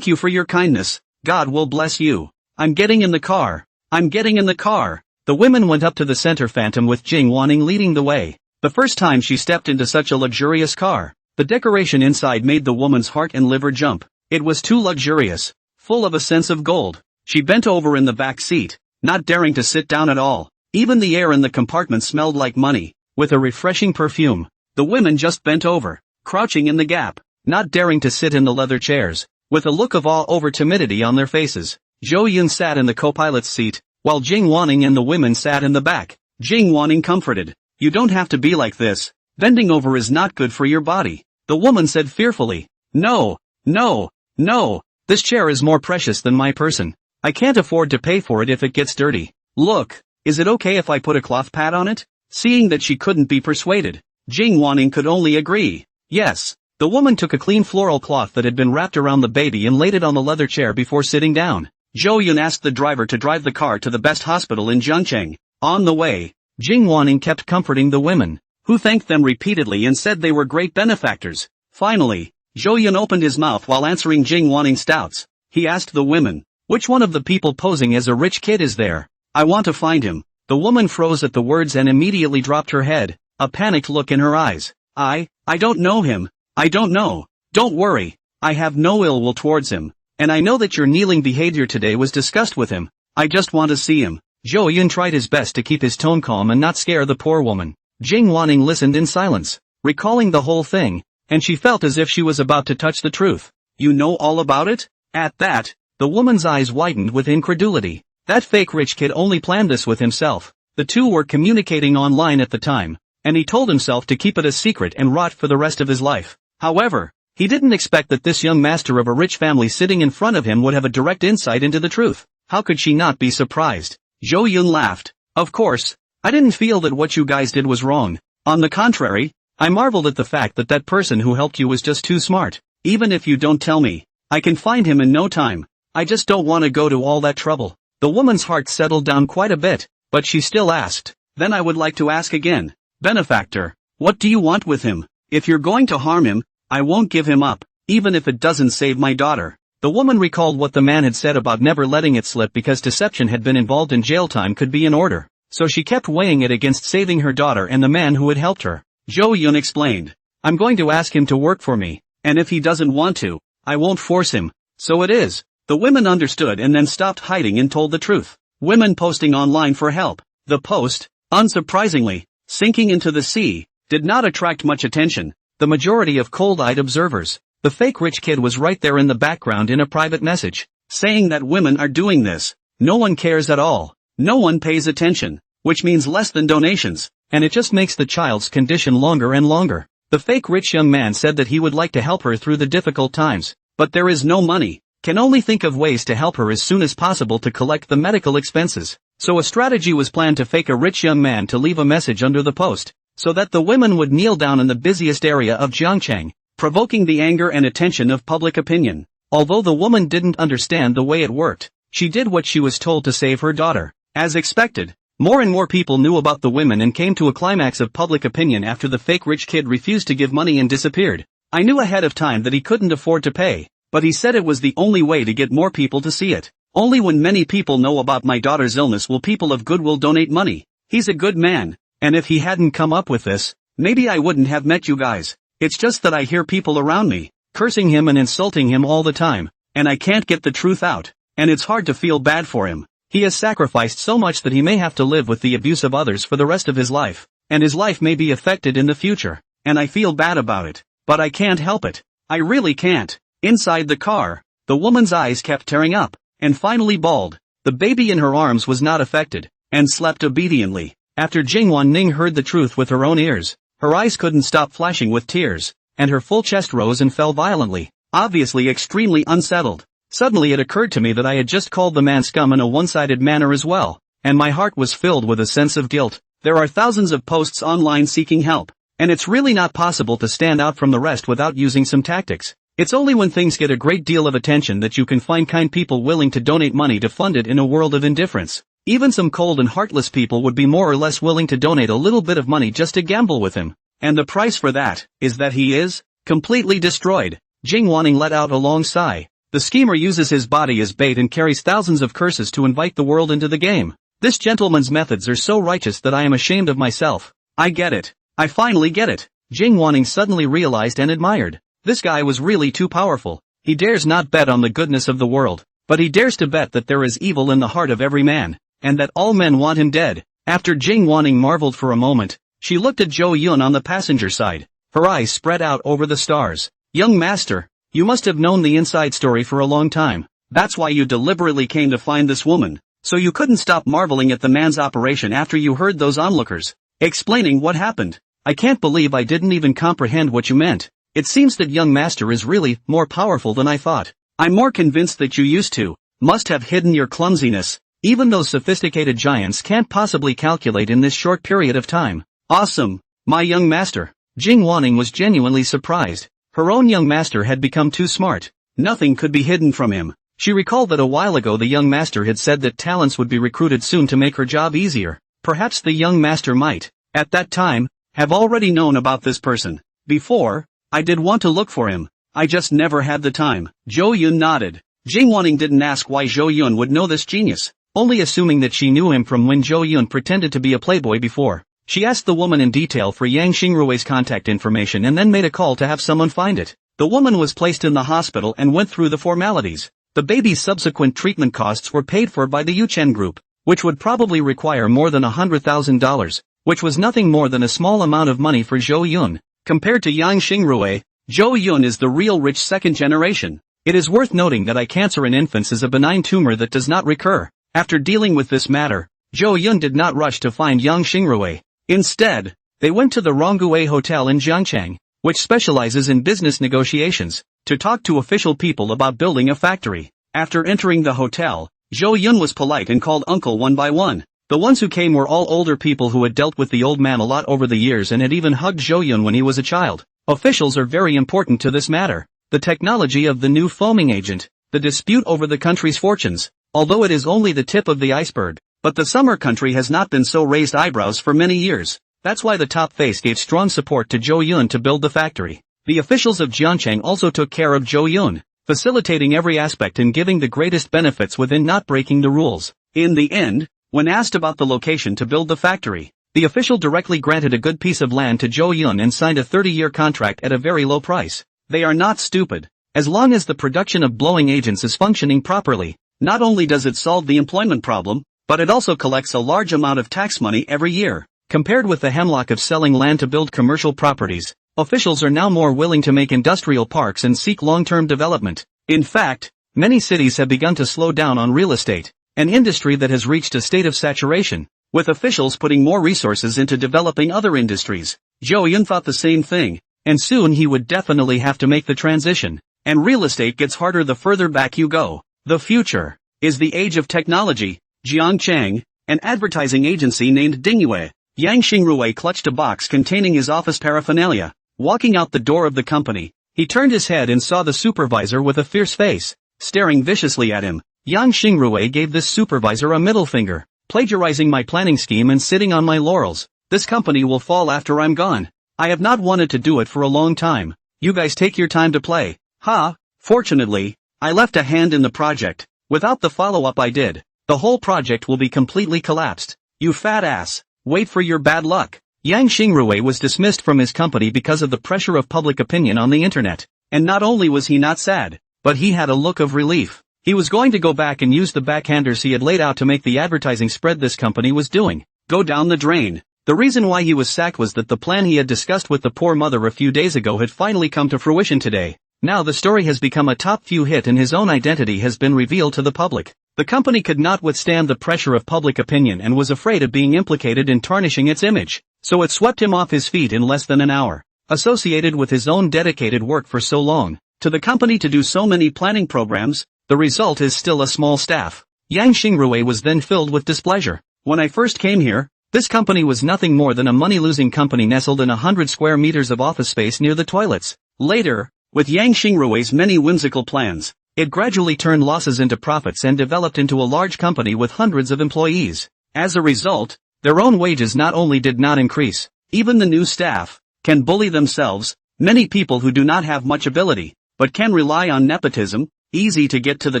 for your kindness. God will bless you. I'm getting in the car. I'm getting in the car." The women went up to the center phantom with Jing Wanning leading the way. The first time she stepped into such a luxurious car, the decoration inside made the woman's heart and liver jump. It was too luxurious, full of a sense of gold. She bent over in the back seat, not daring to sit down at all. Even the air in the compartment smelled like money, with a refreshing perfume. The women just bent over, crouching in the gap, not daring to sit in the leather chairs, with a look of awe over timidity on their faces. Zhou Yun sat in the co-pilot's seat, while Jing Wanning and the women sat in the back. Jing Wanning comforted. You don't have to be like this. Bending over is not good for your body. The woman said fearfully. No, no, no. This chair is more precious than my person. I can't afford to pay for it if it gets dirty. Look, is it okay if I put a cloth pad on it? Seeing that she couldn't be persuaded, Jing Wanning could only agree. Yes. The woman took a clean floral cloth that had been wrapped around the baby and laid it on the leather chair before sitting down. Zhou Yun asked the driver to drive the car to the best hospital in Zhangcheng. On the way, Jing Wanning kept comforting the women, who thanked them repeatedly and said they were great benefactors. Finally, Zhou Yun opened his mouth while answering Jing Wanning's doubts. He asked the women, which one of the people posing as a rich kid is there? I want to find him. The woman froze at the words and immediately dropped her head, a panicked look in her eyes. I don't know him. I don't know. Don't worry. I have no ill will towards him. And I know that your kneeling behavior today was discussed with him. I just want to see him. Zhou Yun tried his best to keep his tone calm and not scare the poor woman. Jing Wanning listened in silence, recalling the whole thing, and she felt as if she was about to touch the truth. You know all about it? At that, the woman's eyes widened with incredulity. That fake rich kid only planned this with himself. The two were communicating online at the time, and he told himself to keep it a secret and rot for the rest of his life. However, he didn't expect that this young master of a rich family sitting in front of him would have a direct insight into the truth. How could she not be surprised? Zhou Yun laughed. Of course, I didn't feel that what you guys did was wrong. On the contrary, I marveled at the fact that that person who helped you was just too smart. Even if you don't tell me, I can find him in no time. I just don't want to go to all that trouble. The woman's heart settled down quite a bit, but she still asked. Then I would like to ask again. Benefactor, what do you want with him? If you're going to harm him, I won't give him up, even if it doesn't save my daughter. The woman recalled what the man had said about never letting it slip because deception had been involved and jail time could be in order. So she kept weighing it against saving her daughter and the man who had helped her. Zhou Yun explained. I'm going to ask him to work for me, and if he doesn't want to, I won't force him. So it is. The women understood and then stopped hiding and told the truth. Women posting online for help. The post, unsurprisingly, sinking into the sea, did not attract much attention. The majority of cold-eyed observers. The fake rich kid was right there in the background in a private message, saying that women are doing this. No one cares at all. No one pays attention, which means less than donations, and it just makes the child's condition longer and longer. The fake rich young man said that he would like to help her through the difficult times, but there is no money. Can only think of ways to help her as soon as possible to collect the medical expenses. So a strategy was planned to fake a rich young man to leave a message under the post, so that the women would kneel down in the busiest area of Zhangcheng, provoking the anger and attention of public opinion. Although the woman didn't understand the way it worked, she did what she was told to save her daughter. As expected, more and more people knew about the women and came to a climax of public opinion after the fake rich kid refused to give money and disappeared. I knew ahead of time that he couldn't afford to pay, but he said it was the only way to get more people to see it. Only when many people know about my daughter's illness will people of goodwill donate money. He's a good man. And if he hadn't come up with this, maybe I wouldn't have met you guys. It's just that I hear people around me, cursing him and insulting him all the time, and I can't get the truth out, and it's hard to feel bad for him. He has sacrificed so much that he may have to live with the abuse of others for the rest of his life, and his life may be affected in the future, and I feel bad about it, but I can't help it. I really can't. Inside the car, the woman's eyes kept tearing up, and finally bawled. The baby in her arms was not affected, and slept obediently. After Jing Wanning heard the truth with her own ears, her eyes couldn't stop flashing with tears, and her full chest rose and fell violently, obviously extremely unsettled. Suddenly it occurred to me that I had just called the man scum in a one-sided manner as well, and my heart was filled with a sense of guilt. There are thousands of posts online seeking help, and it's really not possible to stand out from the rest without using some tactics. It's only when things get a great deal of attention that you can find kind people willing to donate money to fund it in a world of indifference. Even some cold and heartless people would be more or less willing to donate a little bit of money just to gamble with him. And the price for that is that he is completely destroyed. Jing Wanning let out a long sigh. The schemer uses his body as bait and carries thousands of curses to invite the world into the game. This gentleman's methods are so righteous that I am ashamed of myself. I get it. I finally get it. Jing Wanning suddenly realized and admired. This guy was really too powerful. He dares not bet on the goodness of the world, but he dares to bet that there is evil in the heart of every man, and that all men want him dead. After Jing Wanning marveled for a moment, she looked at Zhou Yun on the passenger side, her eyes spread out over the stars. Young master, you must have known the inside story for a long time. That's why you deliberately came to find this woman. So you couldn't stop marveling at the man's operation after you heard those onlookers explaining what happened. I can't believe I didn't even comprehend what you meant. It seems that young master is really more powerful than I thought. I'm more convinced that you must have hidden your clumsiness. Even those sophisticated giants can't possibly calculate in this short period of time. Awesome, my young master. Jing Wanning was genuinely surprised. Her own young master had become too smart. Nothing could be hidden from him. She recalled that a while ago the young master had said that talents would be recruited soon to make her job easier. Perhaps the young master might, at that time, have already known about this person. Before, I did want to look for him. I just never had the time. Zhou Yun nodded. Jing Wanning didn't ask why Zhou Yun would know this genius, only assuming that she knew him from when Zhou Yun pretended to be a playboy before. She asked the woman in detail for Yang Xingrui's contact information and then made a call to have someone find it. The woman was placed in the hospital and went through the formalities. The baby's subsequent treatment costs were paid for by the Yuchen Group, which would probably require more than $100,000, which was nothing more than a small amount of money for Zhou Yun. Compared to Yang Xingrui, Zhou Yun is the real rich second generation. It is worth noting that eye cancer in infants is a benign tumor that does not recur. After dealing with this matter, Zhou Yun did not rush to find Yang Xingrui. Instead, they went to the Ronggui Hotel in Jiangchang, which specializes in business negotiations, to talk to official people about building a factory. After entering the hotel, Zhou Yun was polite and called uncle one by one. The ones who came were all older people who had dealt with the old man a lot over the years and had even hugged Zhou Yun when he was a child. Officials are very important to this matter. The technology of the new foaming agent, the dispute over the country's fortunes, although it is only the tip of the iceberg. But the summer country has not been so raised eyebrows for many years. That's why the top face gave strong support to Zhou Yun to build the factory. The officials of Jiangchang also took care of Zhou Yun, facilitating every aspect and giving the greatest benefits within not breaking the rules. In the end, when asked about the location to build the factory, the official directly granted a good piece of land to Zhou Yun and signed a 30-year contract at a very low price. They are not stupid. As long as the production of blowing agents is functioning properly, not only does it solve the employment problem, but it also collects a large amount of tax money every year. Compared with the hemlock of selling land to build commercial properties, officials are now more willing to make industrial parks and seek long-term development. In fact, many cities have begun to slow down on real estate, an industry that has reached a state of saturation, with officials putting more resources into developing other industries. Zhou Yun thought the same thing, and soon he would definitely have to make the transition. And real estate gets harder the further back you go. The future is the age of technology. Jiangchang, an advertising agency named Dingyue. Yang Xingrui clutched a box containing his office paraphernalia. Walking out the door of the company, he turned his head and saw the supervisor with a fierce face, staring viciously at him. Yang Xingrui gave this supervisor a middle finger, plagiarizing my planning scheme and sitting on my laurels. This company will fall after I'm gone. I have not wanted to do it for a long time. You guys take your time to play. Ha! Fortunately, I left a hand in the project. Without the follow-up I did, the whole project will be completely collapsed. You fat ass. Wait for your bad luck. Yang Xingrui was dismissed from his company because of the pressure of public opinion on the internet. And not only was he not sad, but he had a look of relief. He was going to go back and use the backhanders he had laid out to make the advertising spread this company was doing go down the drain. The reason why he was sacked was that the plan he had discussed with the poor mother a few days ago had finally come to fruition today. Now the story has become a top few hit and his own identity has been revealed to the public. The company could not withstand the pressure of public opinion and was afraid of being implicated in tarnishing its image, so it swept him off his feet in less than an hour. Associated with his own dedicated work for so long, to the company to do so many planning programs, the result is still a small staff. Yang Xingrui was then filled with displeasure. When I first came here, this company was nothing more than a money-losing company nestled in 100 square meters of office space near the toilets. Later, with Yang Xingrui's many whimsical plans, it gradually turned losses into profits and developed into a large company with hundreds of employees. As a result, their own wages not only did not increase, even the new staff can bully themselves. Many people who do not have much ability, but can rely on nepotism, easy to get to the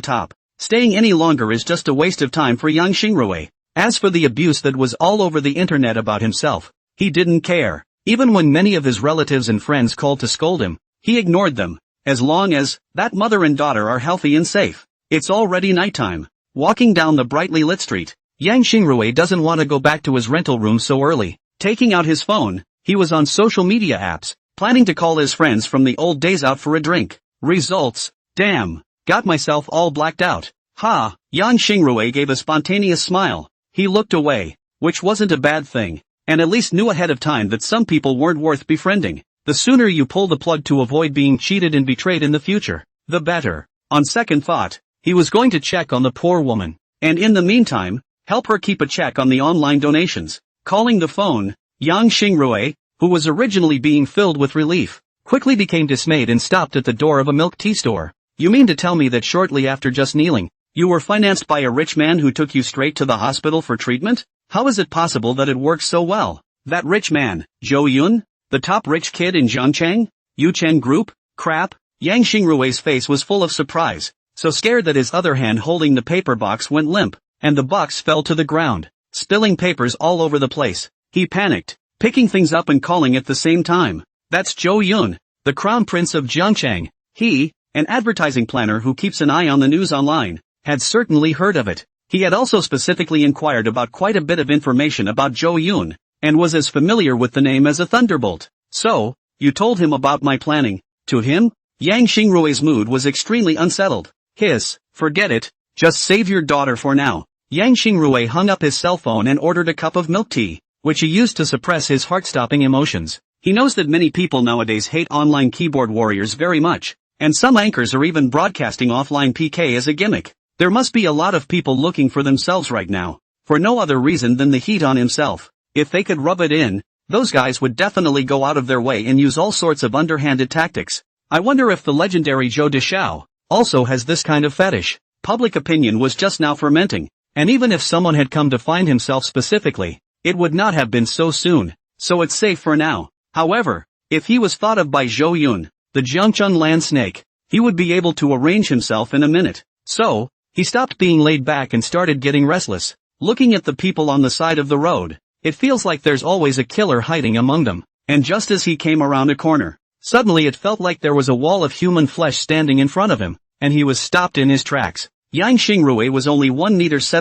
top. Staying any longer is just a waste of time for Yang Xingrui. As for the abuse that was all over the internet about himself, he didn't care. Even when many of his relatives and friends called to scold him, he ignored them. As long as that mother and daughter are healthy and safe. It's already nighttime. Walking down the brightly lit street, Yang Xingrui doesn't want to go back to his rental room so early. Taking out his phone, he was on social media apps, planning to call his friends from the old days out for a drink. Results, damn, got myself all blacked out. Ha! Yang Xingrui gave a spontaneous smile. He looked away, which wasn't a bad thing, and at least knew ahead of time that some people weren't worth befriending. The sooner you pull the plug to avoid being cheated and betrayed in the future, the better. On second thought, he was going to check on the poor woman, and in the meantime, help her keep a check on the online donations. Calling the phone, Yang Xingrui, who was originally being filled with relief, quickly became dismayed and stopped at the door of a milk tea store. You mean to tell me that shortly after just kneeling, you were financed by a rich man who took you straight to the hospital for treatment? How is it possible that it works so well? That rich man, Zhou Yun? The top rich kid in Zhangcheng? Yuchen Group? Crap? Yang Xingrui's face was full of surprise, so scared that his other hand holding the paper box went limp, and the box fell to the ground, spilling papers all over the place. He panicked, picking things up and calling at the same time. That's Zhou Yun, the crown prince of Zhangcheng. He, an advertising planner who keeps an eye on the news online, had certainly heard of it. He had also specifically inquired about quite a bit of information about Zhou Yun, and was as familiar with the name as a thunderbolt. So, you told him about my planning. To him, Yang Xingrui's mood was extremely unsettled. Forget it, just save your daughter for now. Yang Xingrui hung up his cell phone and ordered a cup of milk tea, which he used to suppress his heart-stopping emotions. He knows that many people nowadays hate online keyboard warriors very much, and some anchors are even broadcasting offline PK as a gimmick. There must be a lot of people looking for themselves right now, for no other reason than the heat on himself. If they could rub it in, those guys would definitely go out of their way and use all sorts of underhanded tactics. I wonder if the legendary Zhou Deshao also has this kind of fetish. Public opinion was just now fermenting, and even if someone had come to find himself specifically, it would not have been so soon, so it's safe for now. However, if he was thought of by Zhou Yun, the Jiangchun land snake, he would be able to arrange himself in a minute. So, he stopped being laid back and started getting restless, looking at the people on the side of the road. It feels like there's always a killer hiding among them, and just as he came around a corner, suddenly it felt like there was a wall of human flesh standing in front of him, and he was stopped in his tracks. Yang Xingrui was only 1.73 meters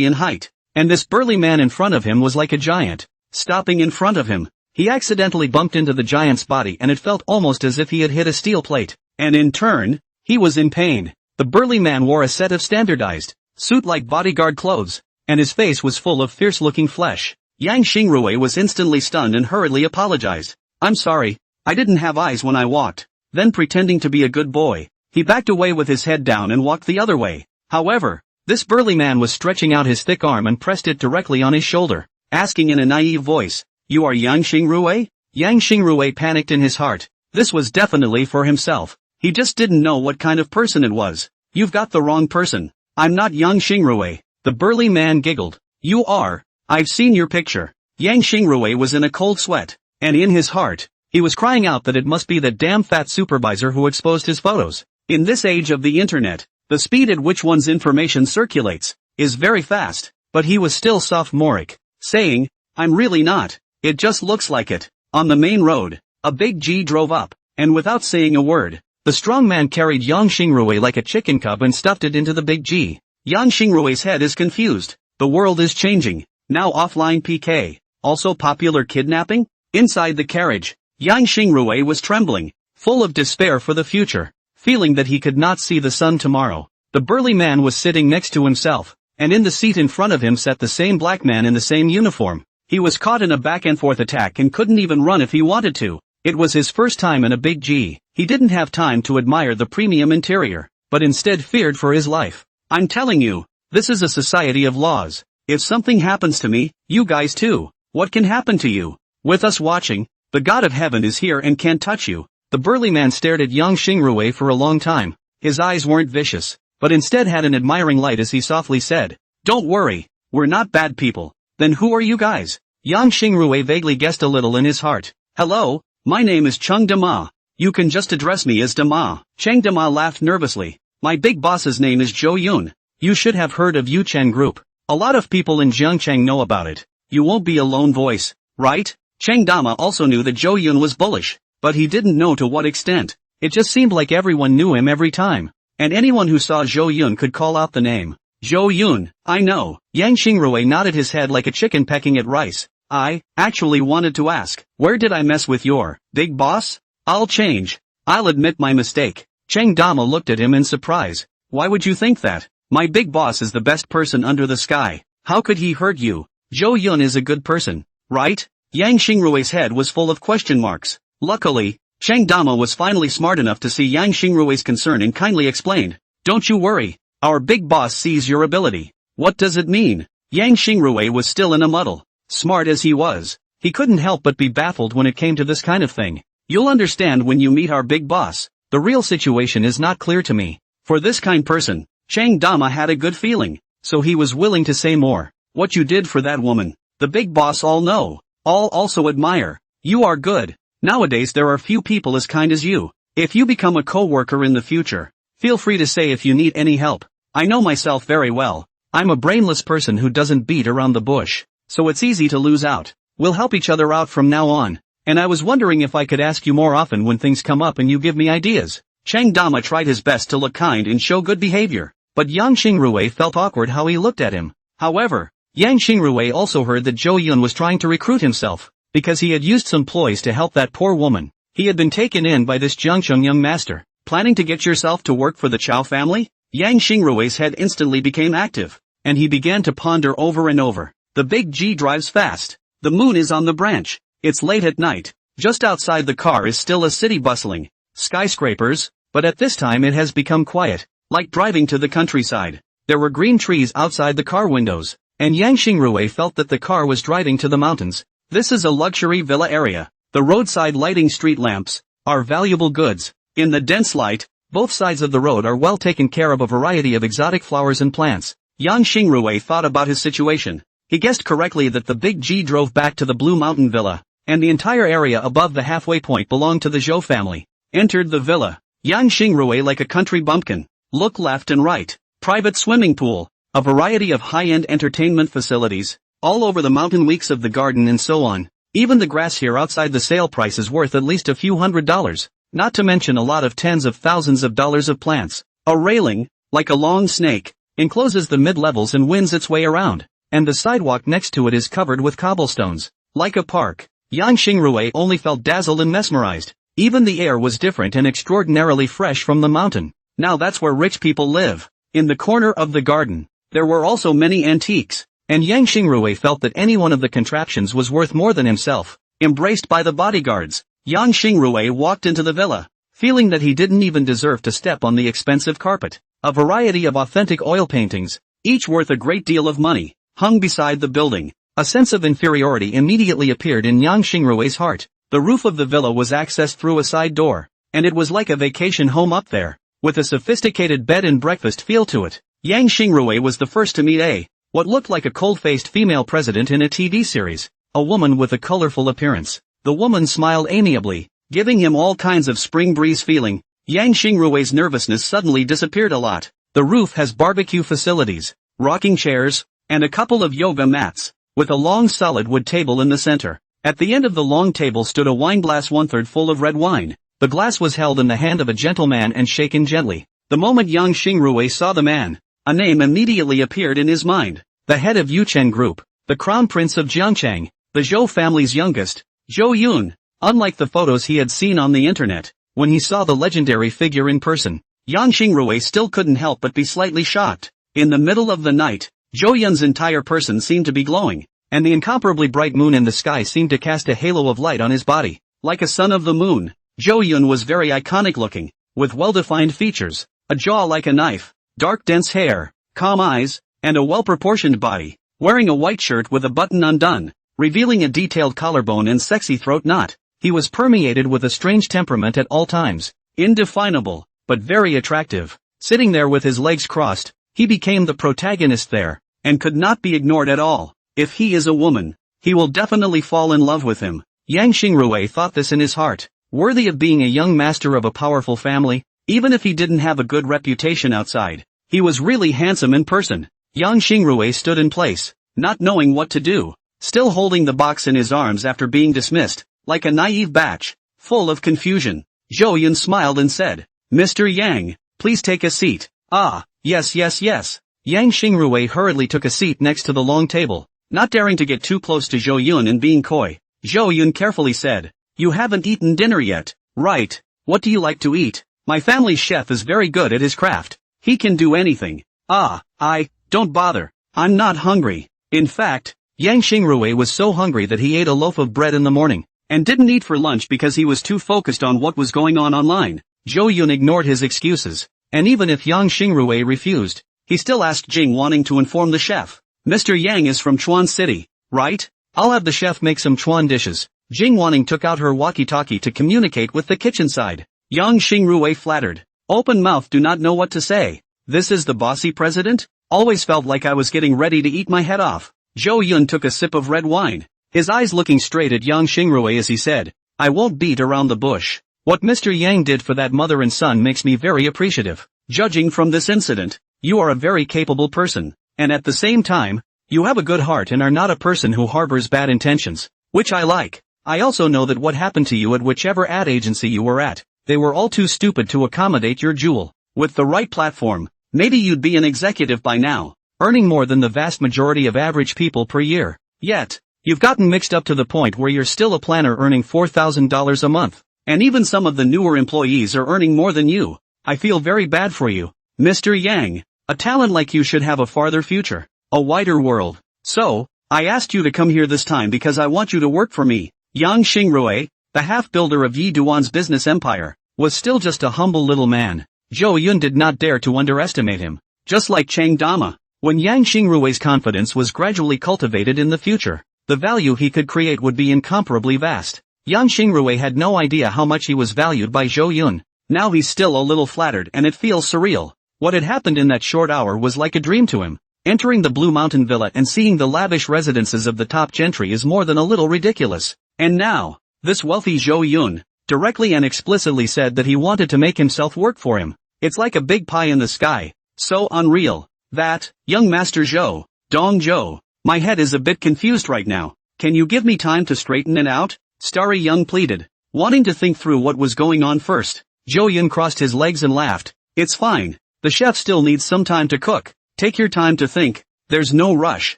in height, and this burly man in front of him was like a giant. Stopping in front of him, he accidentally bumped into the giant's body and it felt almost as if he had hit a steel plate, and in turn, he was in pain. The burly man wore a set of standardized, suit-like bodyguard clothes, and his face was full of fierce-looking flesh. Yang Xingrui was instantly stunned and hurriedly apologized. I'm sorry, I didn't have eyes when I walked. Then pretending to be a good boy, he backed away with his head down and walked the other way. However, this burly man was stretching out his thick arm and pressed it directly on his shoulder, asking in a naive voice, "You are Yang Xingrui?" Yang Xingrui panicked in his heart. This was definitely for himself. He just didn't know what kind of person it was. You've got the wrong person. I'm not Yang Xingrui. The burly man giggled. You are. I've seen your picture. Yang Xingrui was in a cold sweat, and in his heart, he was crying out that it must be that damn fat supervisor who exposed his photos. In this age of the internet, the speed at which one's information circulates is very fast, but he was still sophomoric, saying, I'm really not. It just looks like it. On the main road, a big G drove up, and without saying a word, the strong man carried Yang Xingrui like a chicken cub and stuffed it into the big G. Yang Xingrui's head is confused. The world is changing. Now offline PK. Also popular kidnapping? Inside the carriage, Yang Xingrui was trembling, full of despair for the future, feeling that he could not see the sun tomorrow. The burly man was sitting next to himself, and in the seat in front of him sat the same black man in the same uniform. He was caught in a back-and-forth attack and couldn't even run if he wanted to. It was his first time in a big G. He didn't have time to admire the premium interior, but instead feared for his life. I'm telling you, this is a society of laws. If something happens to me, you guys too. What can happen to you? With us watching, the God of Heaven is here and can't touch you. The burly man stared at Yang Xingrui for a long time. His eyes weren't vicious, but instead had an admiring light as he softly said, Don't worry, we're not bad people. Then who are you guys? Yang Xingrui vaguely guessed a little in his heart. Hello, my name is Cheng Dama. You can just address me as Dama. Cheng Dama laughed nervously. My big boss's name is Zhou Yun. You should have heard of Yuchen Group. A lot of people in Jiangcheng know about it. You won't be a lone voice, right? Cheng Dama also knew that Zhou Yun was bullish, but he didn't know to what extent. It just seemed like everyone knew him every time, and anyone who saw Zhou Yun could call out the name. Zhou Yun, I know. Yang Xingrui nodded his head like a chicken pecking at rice. I actually wanted to ask, where did I mess with your big boss? I'll change. I'll admit my mistake. Cheng Dama looked at him in surprise. Why would you think that? My big boss is the best person under the sky. How could he hurt you? Zhou Yun is a good person, right? Yang Xingrui's head was full of question marks. Luckily, Chang Dama was finally smart enough to see Yang Xingrui's concern and kindly explained, "Don't you worry. Our big boss sees your ability." What does it mean? Yang Xingrui was still in a muddle. Smart as he was, he couldn't help but be baffled when it came to this kind of thing. You'll understand when you meet our big boss. The real situation is not clear to me. For this kind person, Chang Dama had a good feeling, so he was willing to say more. What you did for that woman, the big boss all know. All also admire. You are good. Nowadays there are few people as kind as you. If you become a co-worker in the future, feel free to say if you need any help. I know myself very well. I'm a brainless person who doesn't beat around the bush, so it's easy to lose out. We'll help each other out from now on. And I was wondering if I could ask you more often when things come up and you give me ideas. Chang Dama tried his best to look kind and show good behavior, but Yang Xingrui felt awkward how he looked at him. However, Yang Xingrui also heard that Zhou Yun was trying to recruit himself, because he had used some ploys to help that poor woman. He had been taken in by this Jiangcheng young master. Planning to get yourself to work for the Chow family? Yang Xingrui's head instantly became active, and he began to ponder over and over. The big G drives fast. The moon is on the branch. It's late at night. Just outside the car is still a city bustling. Skyscrapers, but at this time it has become quiet, like driving to the countryside. There were green trees outside the car windows, and Yang Xingrui felt that the car was driving to the mountains. This is a luxury villa area. The roadside lighting street lamps are valuable goods. In the dense light, both sides of the road are well taken care of a variety of exotic flowers and plants. Yang Xingrui thought about his situation. He guessed correctly that the big G drove back to the Blue Mountain Villa, and the entire area above the halfway point belonged to the Zhou family. Entered the villa. Yang Xingrui like a country bumpkin. Look left and right. Private swimming pool. A variety of high-end entertainment facilities. All over the mountain weeks of the garden and so on. Even the grass here outside the sale price is worth at least a few $100s. Not to mention a lot of tens of thousands of dollars of plants. A railing, like a long snake, encloses the mid-levels and winds its way around, and the sidewalk next to it is covered with cobblestones. Like a park. Yang Xingrui only felt dazzled and mesmerized. Even the air was different and extraordinarily fresh from the mountain. Now that's where rich people live. In the corner of the garden, there were also many antiques, and Yang Xingrui felt that any one of the contraptions was worth more than himself. Embraced by the bodyguards, Yang Xingrui walked into the villa, feeling that he didn't even deserve to step on the expensive carpet. A variety of authentic oil paintings, each worth a great deal of money, hung beside the building. A sense of inferiority immediately appeared in Yang Xingrui's heart. The roof of the villa was accessed through a side door, and it was like a vacation home up there, with a sophisticated bed and breakfast feel to it. Yang Xingrui was the first to meet what looked like a cold-faced female president in a TV series, a woman with a colorful appearance. The woman smiled amiably, giving him all kinds of spring breeze feeling. Yang Xingrui's nervousness suddenly disappeared a lot. The roof has barbecue facilities, rocking chairs, and a couple of yoga mats, with a long solid wood table in the center. At the end of the long table stood a wine glass 1/3 full of red wine. The glass was held in the hand of a gentleman and shaken gently. The moment Yang Xingrui saw the man, a name immediately appeared in his mind. The head of Yuchen Group, the crown prince of Jiangcheng, the Zhou family's youngest, Zhou Yun. Unlike the photos he had seen on the internet, when he saw the legendary figure in person, Yang Xingrui still couldn't help but be slightly shocked. In the middle of the night, Zhou Yun's entire person seemed to be glowing, and the incomparably bright moon in the sky seemed to cast a halo of light on his body. Like a son of the moon, Zhou Yun was very iconic looking, with well-defined features, a jaw like a knife, dark dense hair, calm eyes, and a well-proportioned body, wearing a white shirt with a button undone, revealing a detailed collarbone and sexy throat knot. He was permeated with a strange temperament at all times, indefinable, but very attractive. Sitting there with his legs crossed, he became the protagonist there, and could not be ignored at all. If he is a woman, he will definitely fall in love with him. Yang Xingrui thought this in his heart, worthy of being a young master of a powerful family, even if he didn't have a good reputation outside. He was really handsome in person. Yang Xingrui stood in place, not knowing what to do, still holding the box in his arms after being dismissed, like a naive batch, full of confusion. Zhou Yun smiled and said, "Mr. Yang, please take a seat." "Ah, yes. Yang Xingrui hurriedly took a seat next to the long table, not daring to get too close to Zhou Yun and being coy. Zhou Yun carefully said, "You haven't eaten dinner yet, right? What do you like to eat? My family's chef is very good at his craft. He can do anything." Don't bother. I'm not hungry. In fact, Yang Xingrui was so hungry that he ate a loaf of bread in the morning, and didn't eat for lunch because he was too focused on what was going on online. Zhou Yun ignored his excuses, and even if Yang Xingrui refused, he still asked Jing, wanting to inform the chef. Mr. Yang is from Chuan City, right? I'll have the chef make some Chuan dishes. Jing wanting took out her walkie-talkie to communicate with the kitchen side. Yang Xingrui flattered. Open mouth, do not know what to say. This is the bossy president? Always felt like I was getting ready to eat my head off. Zhou Yun took a sip of red wine, his eyes looking straight at Yang Xingrui as he said, I won't beat around the bush. What Mr. Yang did for that mother and son makes me very appreciative. Judging from this incident, you are a very capable person, and at the same time, you have a good heart and are not a person who harbors bad intentions, which I like. I also know that what happened to you at whichever ad agency you were at, they were all too stupid to accommodate your jewel. With the right platform, maybe you'd be an executive by now, earning more than the vast majority of average people per year. Yet, you've gotten mixed up to the point where you're still a planner earning $4,000 a month, and even some of the newer employees are earning more than you. I feel very bad for you, Mr. Yang. A talent like you should have a farther future, a wider world. So, I asked you to come here this time because I want you to work for me. Yang Xingrui, the half-builder of Yi Duan's business empire, was still just a humble little man. Zhou Yun did not dare to underestimate him. Just like Chang Dama, when Yang Xingrui's confidence was gradually cultivated in the future, the value he could create would be incomparably vast. Yang Xingrui had no idea how much he was valued by Zhou Yun. Now he's still a little flattered and it feels surreal. What had happened in that short hour was like a dream to him. Entering the Blue Mountain Villa and seeing the lavish residences of the top gentry is more than a little ridiculous. And now, this wealthy Zhou Yun, directly and explicitly said that he wanted to make himself work for him. It's like a big pie in the sky. So unreal. That, young Master Zhou, Dong Zhou, my head is a bit confused right now. Can you give me time to straighten it out? Starry Young pleaded, wanting to think through what was going on first. Zhou Yun crossed his legs and laughed. It's fine. The chef still needs some time to cook. Take your time to think. There's no rush.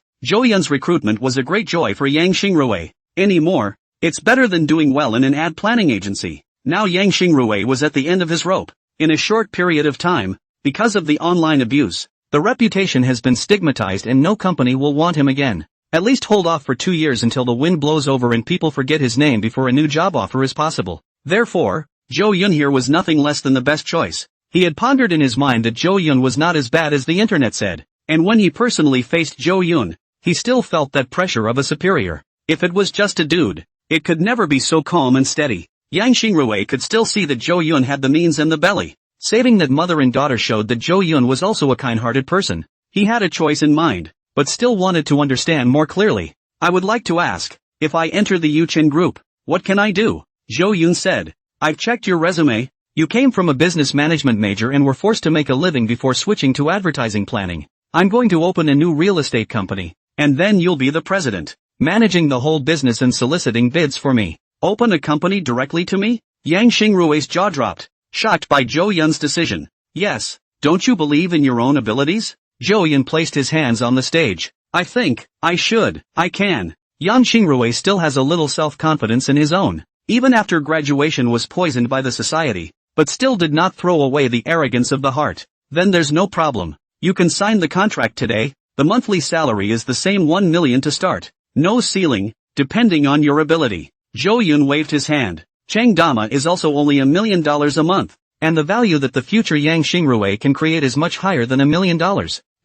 Zhou Yun's recruitment was a great joy for Yang Xingrui. Anymore, it's better than doing well in an ad planning agency. Now Yang Xingrui was at the end of his rope. In a short period of time, because of the online abuse, the reputation has been stigmatized and no company will want him again. At least hold off for 2 years until the wind blows over and people forget his name before a new job offer is possible. Therefore, Zhou Yun here was nothing less than the best choice. He had pondered in his mind that Zhou Yun was not as bad as the internet said, and when he personally faced Zhou Yun, he still felt that pressure of a superior. If it was just a dude, it could never be so calm and steady. Yang Xingrui could still see that Zhou Yun had the means and the belly. Saving that mother and daughter showed that Zhou Yun was also a kind-hearted person. He had a choice in mind, but still wanted to understand more clearly. I would like to ask, if I enter the Yuchen Group, what can I do? Zhou Yun said, I've checked your resume. You came from a business management major and were forced to make a living before switching to advertising planning. I'm going to open a new real estate company, and then you'll be the president, managing the whole business and soliciting bids for me. Open a company directly to me? Yang Xingrui's jaw dropped, shocked by Zhou Yun's decision. Yes, don't you believe in your own abilities? Zhou Yun placed his hands on the stage. I think, I should, I can. Yang Xingrui still has a little self-confidence in his own, even after graduation was poisoned by the society, but still did not throw away the arrogance of the heart. Then there's no problem. You can sign the contract today. The monthly salary is the same 1 million to start. No ceiling, depending on your ability. Zhou Yun waved his hand. Chang Dama is also only $1 million a month, and the value that the future Yang Xingrui can create is much higher than $1 million.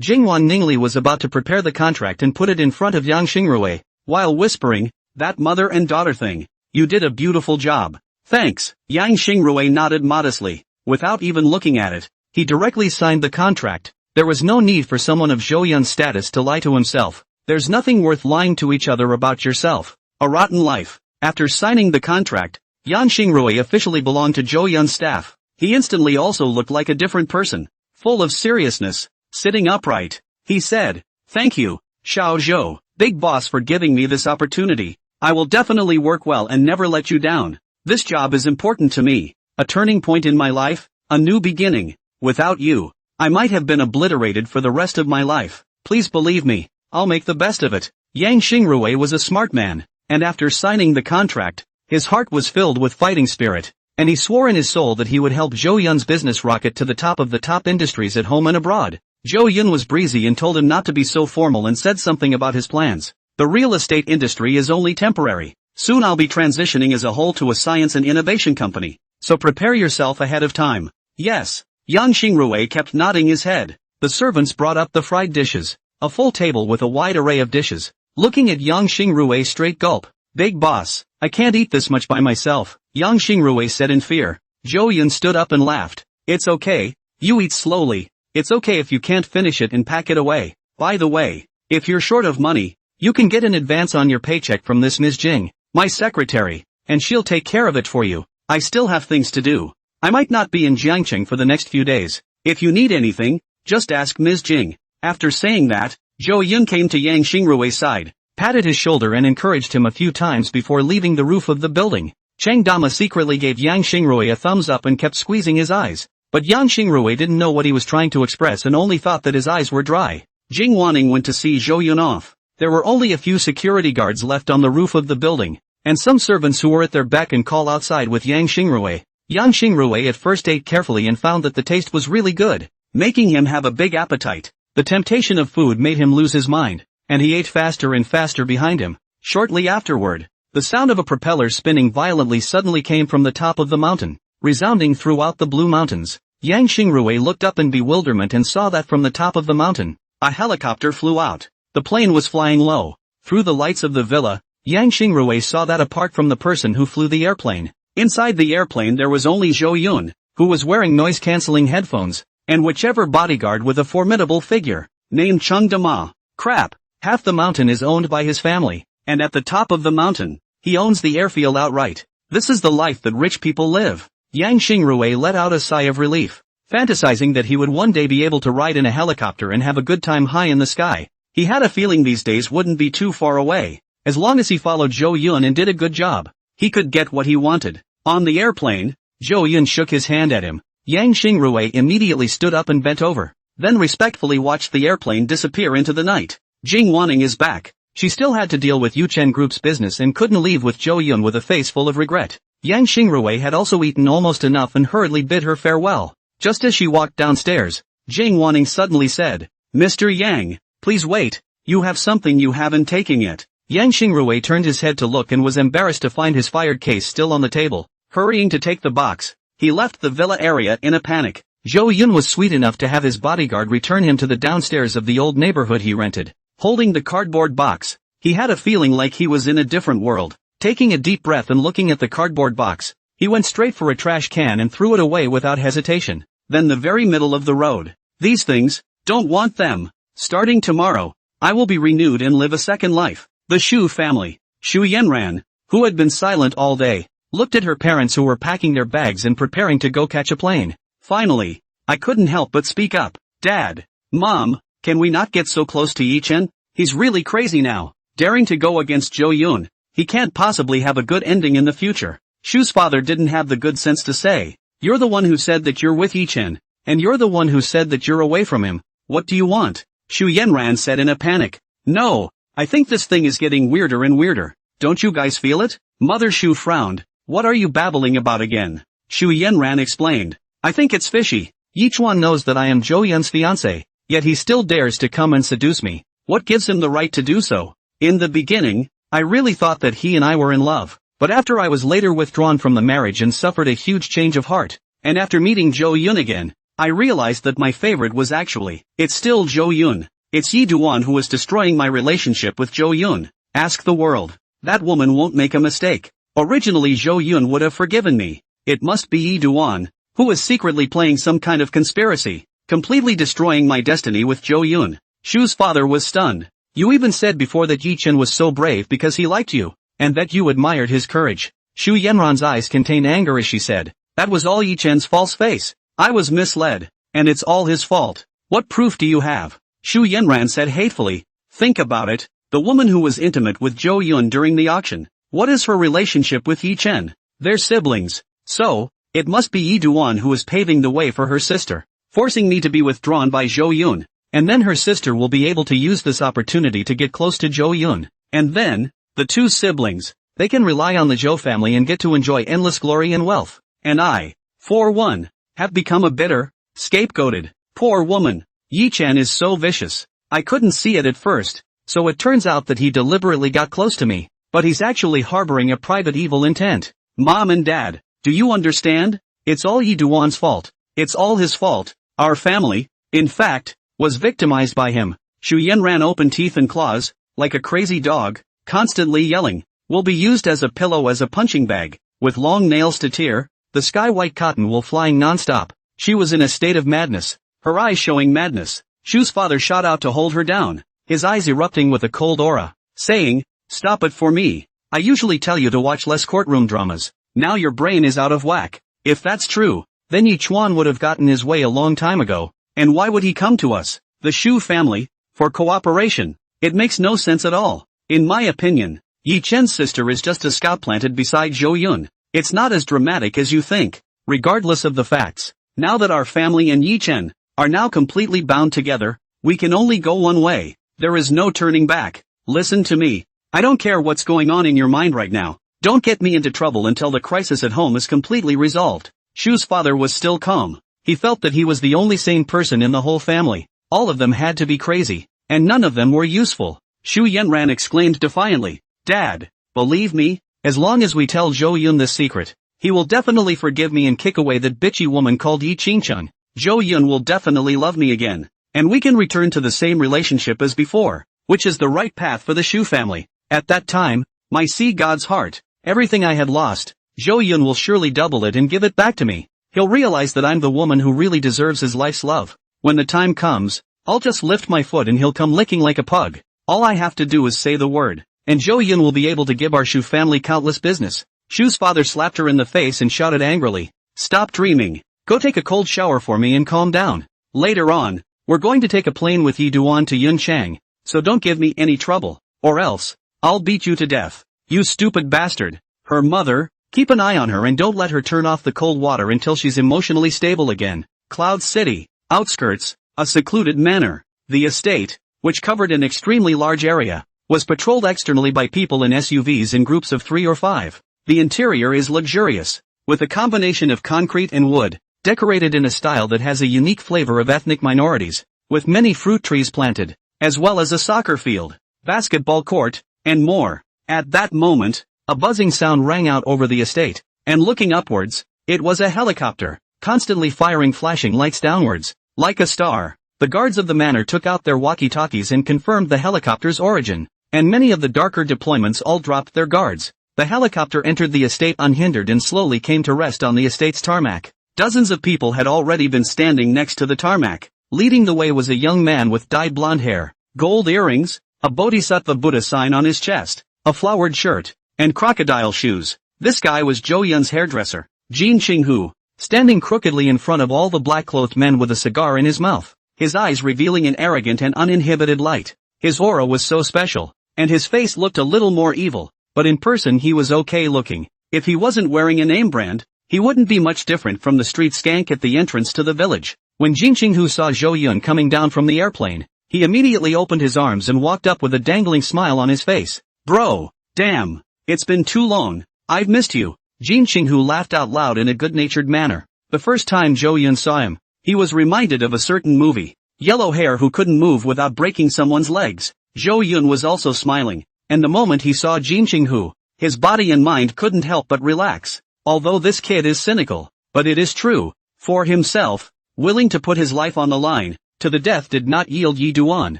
Jingwan Ningli was about to prepare the contract and put it in front of Yang Xingrui, while whispering, that mother and daughter thing. You did a beautiful job. Thanks. Yang Xingrui nodded modestly. Without even looking at it, he directly signed the contract. There was no need for someone of Zhou Yun's status to lie to himself. There's nothing worth lying to each other about yourself. A rotten life. After signing the contract, Yang Xingrui officially belonged to Zhou Yun's staff. He instantly also looked like a different person, full of seriousness, sitting upright. He said, thank you, Xiao Zhou, big boss, for giving me this opportunity. I will definitely work well and never let you down. This job is important to me. A turning point in my life, a new beginning. Without you, I might have been obliterated for the rest of my life. Please believe me, I'll make the best of it. Yang Xingrui was a smart man, and after signing the contract, his heart was filled with fighting spirit, and he swore in his soul that he would help Zhou Yun's business rocket to the top of the top industries at home and abroad. Zhou Yun was breezy and told him not to be so formal and said something about his plans. The real estate industry is only temporary. Soon I'll be transitioning as a whole to a science and innovation company. So prepare yourself ahead of time. Yes. Yang Xingrui kept nodding his head. The servants brought up the fried dishes. A full table with a wide array of dishes. Looking at Yang Xingrui straight gulp. Big boss, I can't eat this much by myself, Yang Xingrui said in fear. Zhou Yun stood up and laughed. It's okay. You eat slowly. It's okay if you can't finish it and pack it away. By the way, if you're short of money, you can get an advance on your paycheck from this Ms. Jing, my secretary, and she'll take care of it for you. I still have things to do. I might not be in Jiangqing for the next few days. If you need anything, just ask Ms. Jing. After saying that, Zhou Yun came to Yang Xingrui's side, patted his shoulder and encouraged him a few times before leaving the roof of the building. Cheng Dama secretly gave Yang Xingrui a thumbs up and kept squeezing his eyes. But Yang Xingrui didn't know what he was trying to express and only thought that his eyes were dry. Jing Wanning went to see Zhou Yun off. There were only a few security guards left on the roof of the building, and some servants who were at their beck and call outside with Yang Xingrui. Yang Xingrui at first ate carefully and found that the taste was really good, making him have a big appetite. The temptation of food made him lose his mind, and he ate faster and faster behind him. Shortly afterward, the sound of a propeller spinning violently suddenly came from the top of the mountain, resounding throughout the Blue Mountains. Yang Xingrui looked up in bewilderment and saw that from the top of the mountain, a helicopter flew out. The plane was flying low. Through the lights of the villa, Yang Xingrui saw that apart from the person who flew the airplane, inside the airplane there was only Zhou Yun, who was wearing noise-canceling headphones, and whichever bodyguard with a formidable figure, named Cheng Dama. Crap, half the mountain is owned by his family, and at the top of the mountain, he owns the airfield outright. This is the life that rich people live. Yang Xingrui let out a sigh of relief, fantasizing that he would one day be able to ride in a helicopter and have a good time high in the sky. He had a feeling these days wouldn't be too far away. As long as he followed Zhou Yun and did a good job, he could get what he wanted. On the airplane, Zhou Yun shook his hand at him. Yang Xingrui immediately stood up and bent over, then respectfully watched the airplane disappear into the night. Jing Wanning is back. She still had to deal with Yuchen Group's business and couldn't leave with Zhou Yun with a face full of regret. Yang Xingrui had also eaten almost enough and hurriedly bid her farewell. Just as she walked downstairs, Jing Wanning suddenly said, Mr. Yang, please wait, you have something you haven't taken yet. Yang Xingrui turned his head to look and was embarrassed to find his fired case still on the table. Hurrying to take the box, he left the villa area in a panic. Zhou Yun was sweet enough to have his bodyguard return him to the downstairs of the old neighborhood he rented. Holding the cardboard box, he had a feeling like he was in a different world. Taking a deep breath and looking at the cardboard box, he went straight for a trash can and threw it away without hesitation. Then the very middle of the road. These things, don't want them. Starting tomorrow, I will be renewed and live a second life. The Shu family, Shu Yanran, who had been silent all day, looked at her parents who were packing their bags and preparing to go catch a plane. Finally, I couldn't help but speak up. Dad, Mom, can we not get so close to Yichen? He's really crazy now, daring to go against Zhou Yun. He can't possibly have a good ending in the future. Shu's father didn't have the good sense to say, you're the one who said that you're with Yichen, and you're the one who said that you're away from him. What do you want? Shu Yanran said in a panic. No, I think this thing is getting weirder and weirder. Don't you guys feel it? Mother Shu frowned. What are you babbling about again? Shu Yanran explained. I think it's fishy. Yichuan knows that I am Zhou Yun's fiancée, yet he still dares to come and seduce me. What gives him the right to do so? In the beginning, I really thought that he and I were in love, but after I was later withdrawn from the marriage and suffered a huge change of heart, and after meeting Zhou Yun again, I realized that my favorite was it's still Zhou Yun. It's Yi Duan who is destroying my relationship with Zhou Yun. Ask the world. That woman won't make a mistake. Originally Zhou Yun would have forgiven me. It must be Yi Duan, who is secretly playing some kind of conspiracy, completely destroying my destiny with Zhou Yun. Shu's father was stunned. You even said before that Yichen was so brave because he liked you, and that you admired his courage. Shu Yanran's eyes contained anger as she said, that was all Yichen's false face. I was misled, and it's all his fault. What proof do you have? Shu Yanran said hatefully. Think about it, the woman who was intimate with Zhou Yun during the auction. What is her relationship with Yichen? They're siblings. So, it must be Yi Duan who is paving the way for her sister, forcing me to be withdrawn by Zhou Yun. And then her sister will be able to use this opportunity to get close to Zhou Yun. And then, the two siblings, they can rely on the Zhou family and get to enjoy endless glory and wealth. And I, for one, have become a bitter, scapegoated, poor woman. Yi-chan is so vicious. I couldn't see it at first, so it turns out that he deliberately got close to me, but he's actually harboring a private evil intent. Mom and Dad, do you understand? It's all Yi Duan's fault. It's all his fault. Our family, in fact, was victimized by him. Shu Yan ran open teeth and claws, like a crazy dog, constantly yelling, "Will be used as a pillow, as a punching bag," with long nails to tear, the sky-white cotton wool flying non-stop. She was in a state of madness, her eyes showing madness. Shu's father shot out to hold her down, his eyes erupting with a cold aura, saying, "Stop it for me. I usually tell you to watch less courtroom dramas. Now your brain is out of whack." If that's true, then Yi Chuan would have gotten his way a long time ago. And why would he come to us, the Shu family, for cooperation? It makes no sense at all. In my opinion, Yi Chen's sister is just a scout planted beside Zhou Yun. It's not as dramatic as you think. Regardless of the facts, now that our family and Yi Chen are now completely bound together, we can only go one way. There is no turning back. Listen to me. I don't care what's going on in your mind right now. Don't get me into trouble until the crisis at home is completely resolved. Shu's father was still calm. He felt that he was the only sane person in the whole family. All of them had to be crazy, and none of them were useful. Shu Yanran exclaimed defiantly, "Dad, believe me, as long as we tell Zhou Yun this secret, he will definitely forgive me and kick away that bitchy woman called Yi Qingcheng. Zhou Yun will definitely love me again, and we can return to the same relationship as before, which is the right path for the Shu family." At that time, my sea god's heart, everything I had lost, Zhou Yun will surely double it and give it back to me. He'll realize that I'm the woman who really deserves his life's love. When the time comes, I'll just lift my foot and he'll come licking like a pug. All I have to do is say the word, and Zhou Yun will be able to give our Shu family countless business. Shu's father slapped her in the face and shouted angrily, "Stop dreaming. Go take a cold shower for me and calm down. Later on, we're going to take a plane with Yi Duan to Yunchang, so don't give me any trouble, or else I'll beat you to death. You stupid bastard." Her mother, keep an eye on her and don't let her turn off the cold water until she's emotionally stable again. Cloud City, outskirts, a secluded manor. The estate, which covered an extremely large area, was patrolled externally by people in SUVs in groups of 3 or 5. The interior is luxurious, with a combination of concrete and wood, decorated in a style that has a unique flavor of ethnic minorities, with many fruit trees planted, as well as a soccer field, basketball court, and more. At that moment, a buzzing sound rang out over the estate, and looking upwards, it was a helicopter, constantly firing flashing lights downwards, like a star. The guards of the manor took out their walkie-talkies and confirmed the helicopter's origin, and many of the darker deployments all dropped their guards. The helicopter entered the estate unhindered and slowly came to rest on the estate's tarmac. Dozens of people had already been standing next to the tarmac. Leading the way was a young man with dyed blonde hair, gold earrings, a Bodhisattva Buddha sign on his chest, a flowered shirt, and crocodile shoes. This guy was Zhou Yun's hairdresser, Jin Qinghu, standing crookedly in front of all the black-clothed men with a cigar in his mouth, his eyes revealing an arrogant and uninhibited light. His aura was so special, and his face looked a little more evil, but in person he was okay looking. If he wasn't wearing a name brand, he wouldn't be much different from the street skank at the entrance to the village. When Jin Qinghu saw Zhou Yun coming down from the airplane, he immediately opened his arms and walked up with a dangling smile on his face. "Bro, damn, it's been too long, I've missed you." Jin Qinghu laughed out loud in a good-natured manner. The first time Zhou Yun saw him, he was reminded of a certain movie, Yellow Hair who couldn't move without breaking someone's legs. Zhou Yun was also smiling, and the moment he saw Jin Qinghu, his body and mind couldn't help but relax. Although this kid is cynical, but it is true, for himself, willing to put his life on the line, to the death did not yield Yi Duan.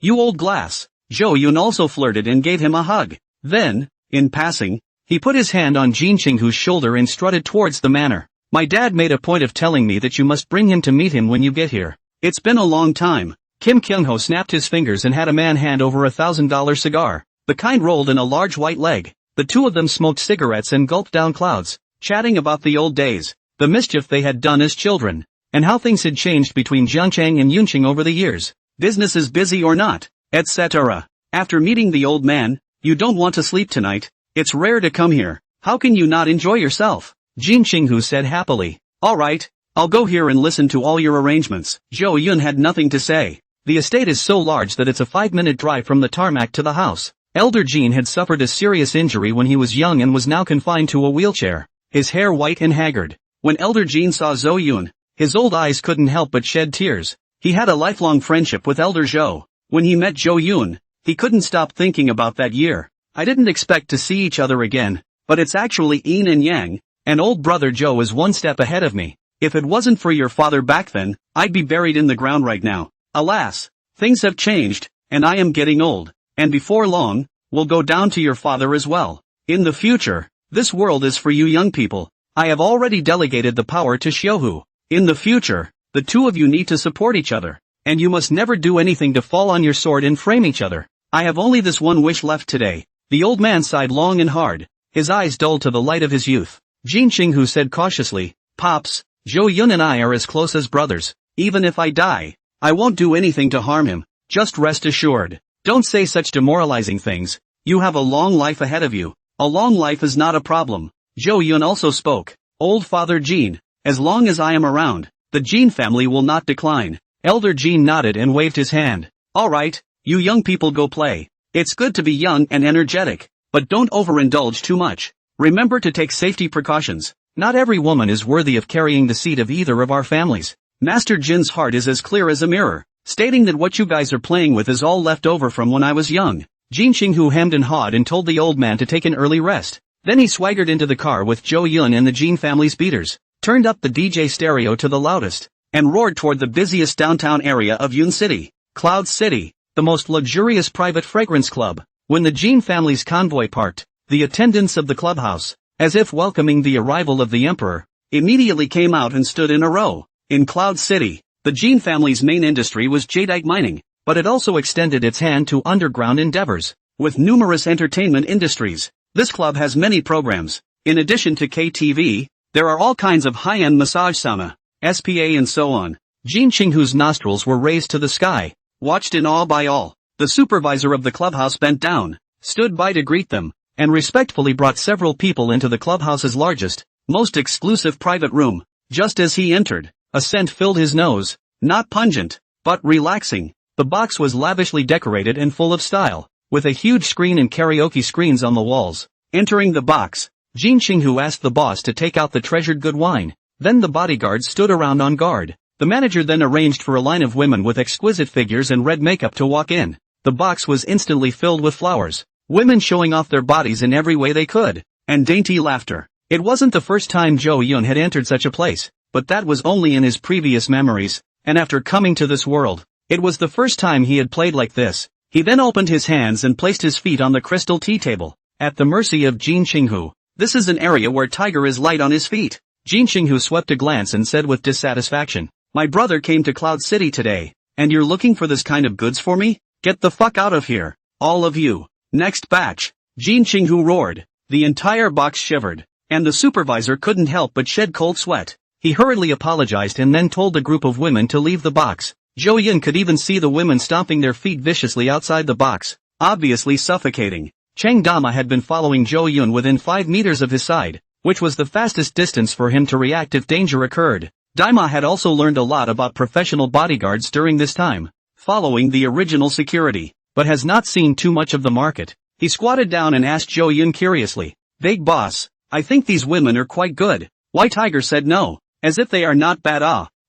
"You old glass." Zhou Yun also flirted and gave him a hug. Then, in passing, he put his hand on Jin Qinghu's shoulder and strutted towards the manor. "My dad made a point of telling me that you must bring him to meet him when you get here. It's been a long time." Kim Kyung-ho snapped his fingers and had a man hand over a $1,000 cigar, the kind rolled in a large white leg. The two of them smoked cigarettes and gulped down clouds, chatting about the old days, the mischief they had done as children, and how things had changed between Jiangchang and Yunqing over the years. Business is busy or not, etc. After meeting the old man, "You don't want to sleep tonight? It's rare to come here. How can you not enjoy yourself?" Jin Qinghu said happily. "Alright, I'll go here and listen to all your arrangements." Zhou Yun had nothing to say. The estate is so large that it's a 5-minute drive from the tarmac to the house. Elder Jin had suffered a serious injury when he was young and was now confined to a wheelchair, his hair white and haggard. When Elder Jin saw Zhou Yun, his old eyes couldn't help but shed tears. He had a lifelong friendship with Elder Zhou. When he met Zhou Yun, he couldn't stop thinking about that year. I didn't expect to see each other again, but it's actually yin and yang, and old brother Zhou is one step ahead of me. If it wasn't for your father back then, I'd be buried in the ground right now. Alas, things have changed, and I am getting old, and before long, we'll go down to your father as well. In the future, this world is for you young people. I have already delegated the power to Xiuhu. In the future, the two of you need to support each other, and you must never do anything to fall on your sword and frame each other. I have only this one wish left today. The old man sighed long and hard, his eyes dulled to the light of his youth. Jin Qinghu said cautiously, Pops, Zhou Yun and I are as close as brothers. Even if I die, I won't do anything to harm him. Just rest assured. Don't say such demoralizing things. You have a long life ahead of you. A long life is not a problem. Zhou Yun also spoke. Old Father Jin, as long as I am around, the Jin family will not decline. Elder Jin nodded and waved his hand. Alright, you young people go play. It's good to be young and energetic, but don't overindulge too much. Remember to take safety precautions. Not every woman is worthy of carrying the seed of either of our families. Master Jin's heart is as clear as a mirror, stating that what you guys are playing with is all left over from when I was young. Jin Qinghu hemmed and hawed and told the old man to take an early rest. Then he swaggered into the car with Zhou Yun and the Jin family's beaters, turned up the DJ stereo to the loudest, and roared toward the busiest downtown area of Yun City, Cloud City, the most luxurious private fragrance club. When the Jin family's convoy parked, the attendants of the clubhouse, as if welcoming the arrival of the emperor, immediately came out and stood in a row. In Cloud City, the Jin family's main industry was jadeite mining, but it also extended its hand to underground endeavors. With numerous entertainment industries, this club has many programs. In addition to KTV, there are all kinds of high-end massage sauna, SPA and so on. Jin Qinghu's nostrils were raised to the sky, watched in awe by all. The supervisor of the clubhouse bent down, stood by to greet them, and respectfully brought several people into the clubhouse's largest, most exclusive private room. Just as he entered, a scent filled his nose, not pungent, but relaxing. The box was lavishly decorated and full of style, with a huge screen and karaoke screens on the walls. Entering the box, Jin Qinghu asked the boss to take out the treasured good wine. Then the bodyguards stood around on guard. The manager then arranged for a line of women with exquisite figures and red makeup to walk in. The box was instantly filled with flowers, women showing off their bodies in every way they could, and dainty laughter. It wasn't the first time Zhou Yun had entered such a place, but that was only in his previous memories, and after coming to this world, it was the first time he had played like this. He then opened his hands and placed his feet on the crystal tea table, at the mercy of Jin Qinghu. This is an area where Tiger is light on his feet. Jin Qinghu swept a glance and said with dissatisfaction, My brother came to Cloud City today, and you're looking for this kind of goods for me? Get the fuck out of here, all of you. Next batch. Jin Qinghu roared. The entire box shivered, and the supervisor couldn't help but shed cold sweat. He hurriedly apologized and then told the group of women to leave the box. Zhou Yun could even see the women stomping their feet viciously outside the box, obviously suffocating. Cheng Dama had been following Zhou Yun within 5 meters of his side, which was the fastest distance for him to react if danger occurred. Daima had also learned a lot about professional bodyguards during this time, following the original security, but has not seen too much of the market. He squatted down and asked Zhou Yun curiously, Big boss, I think these women are quite good. Why Tiger said no, as if they are not bad.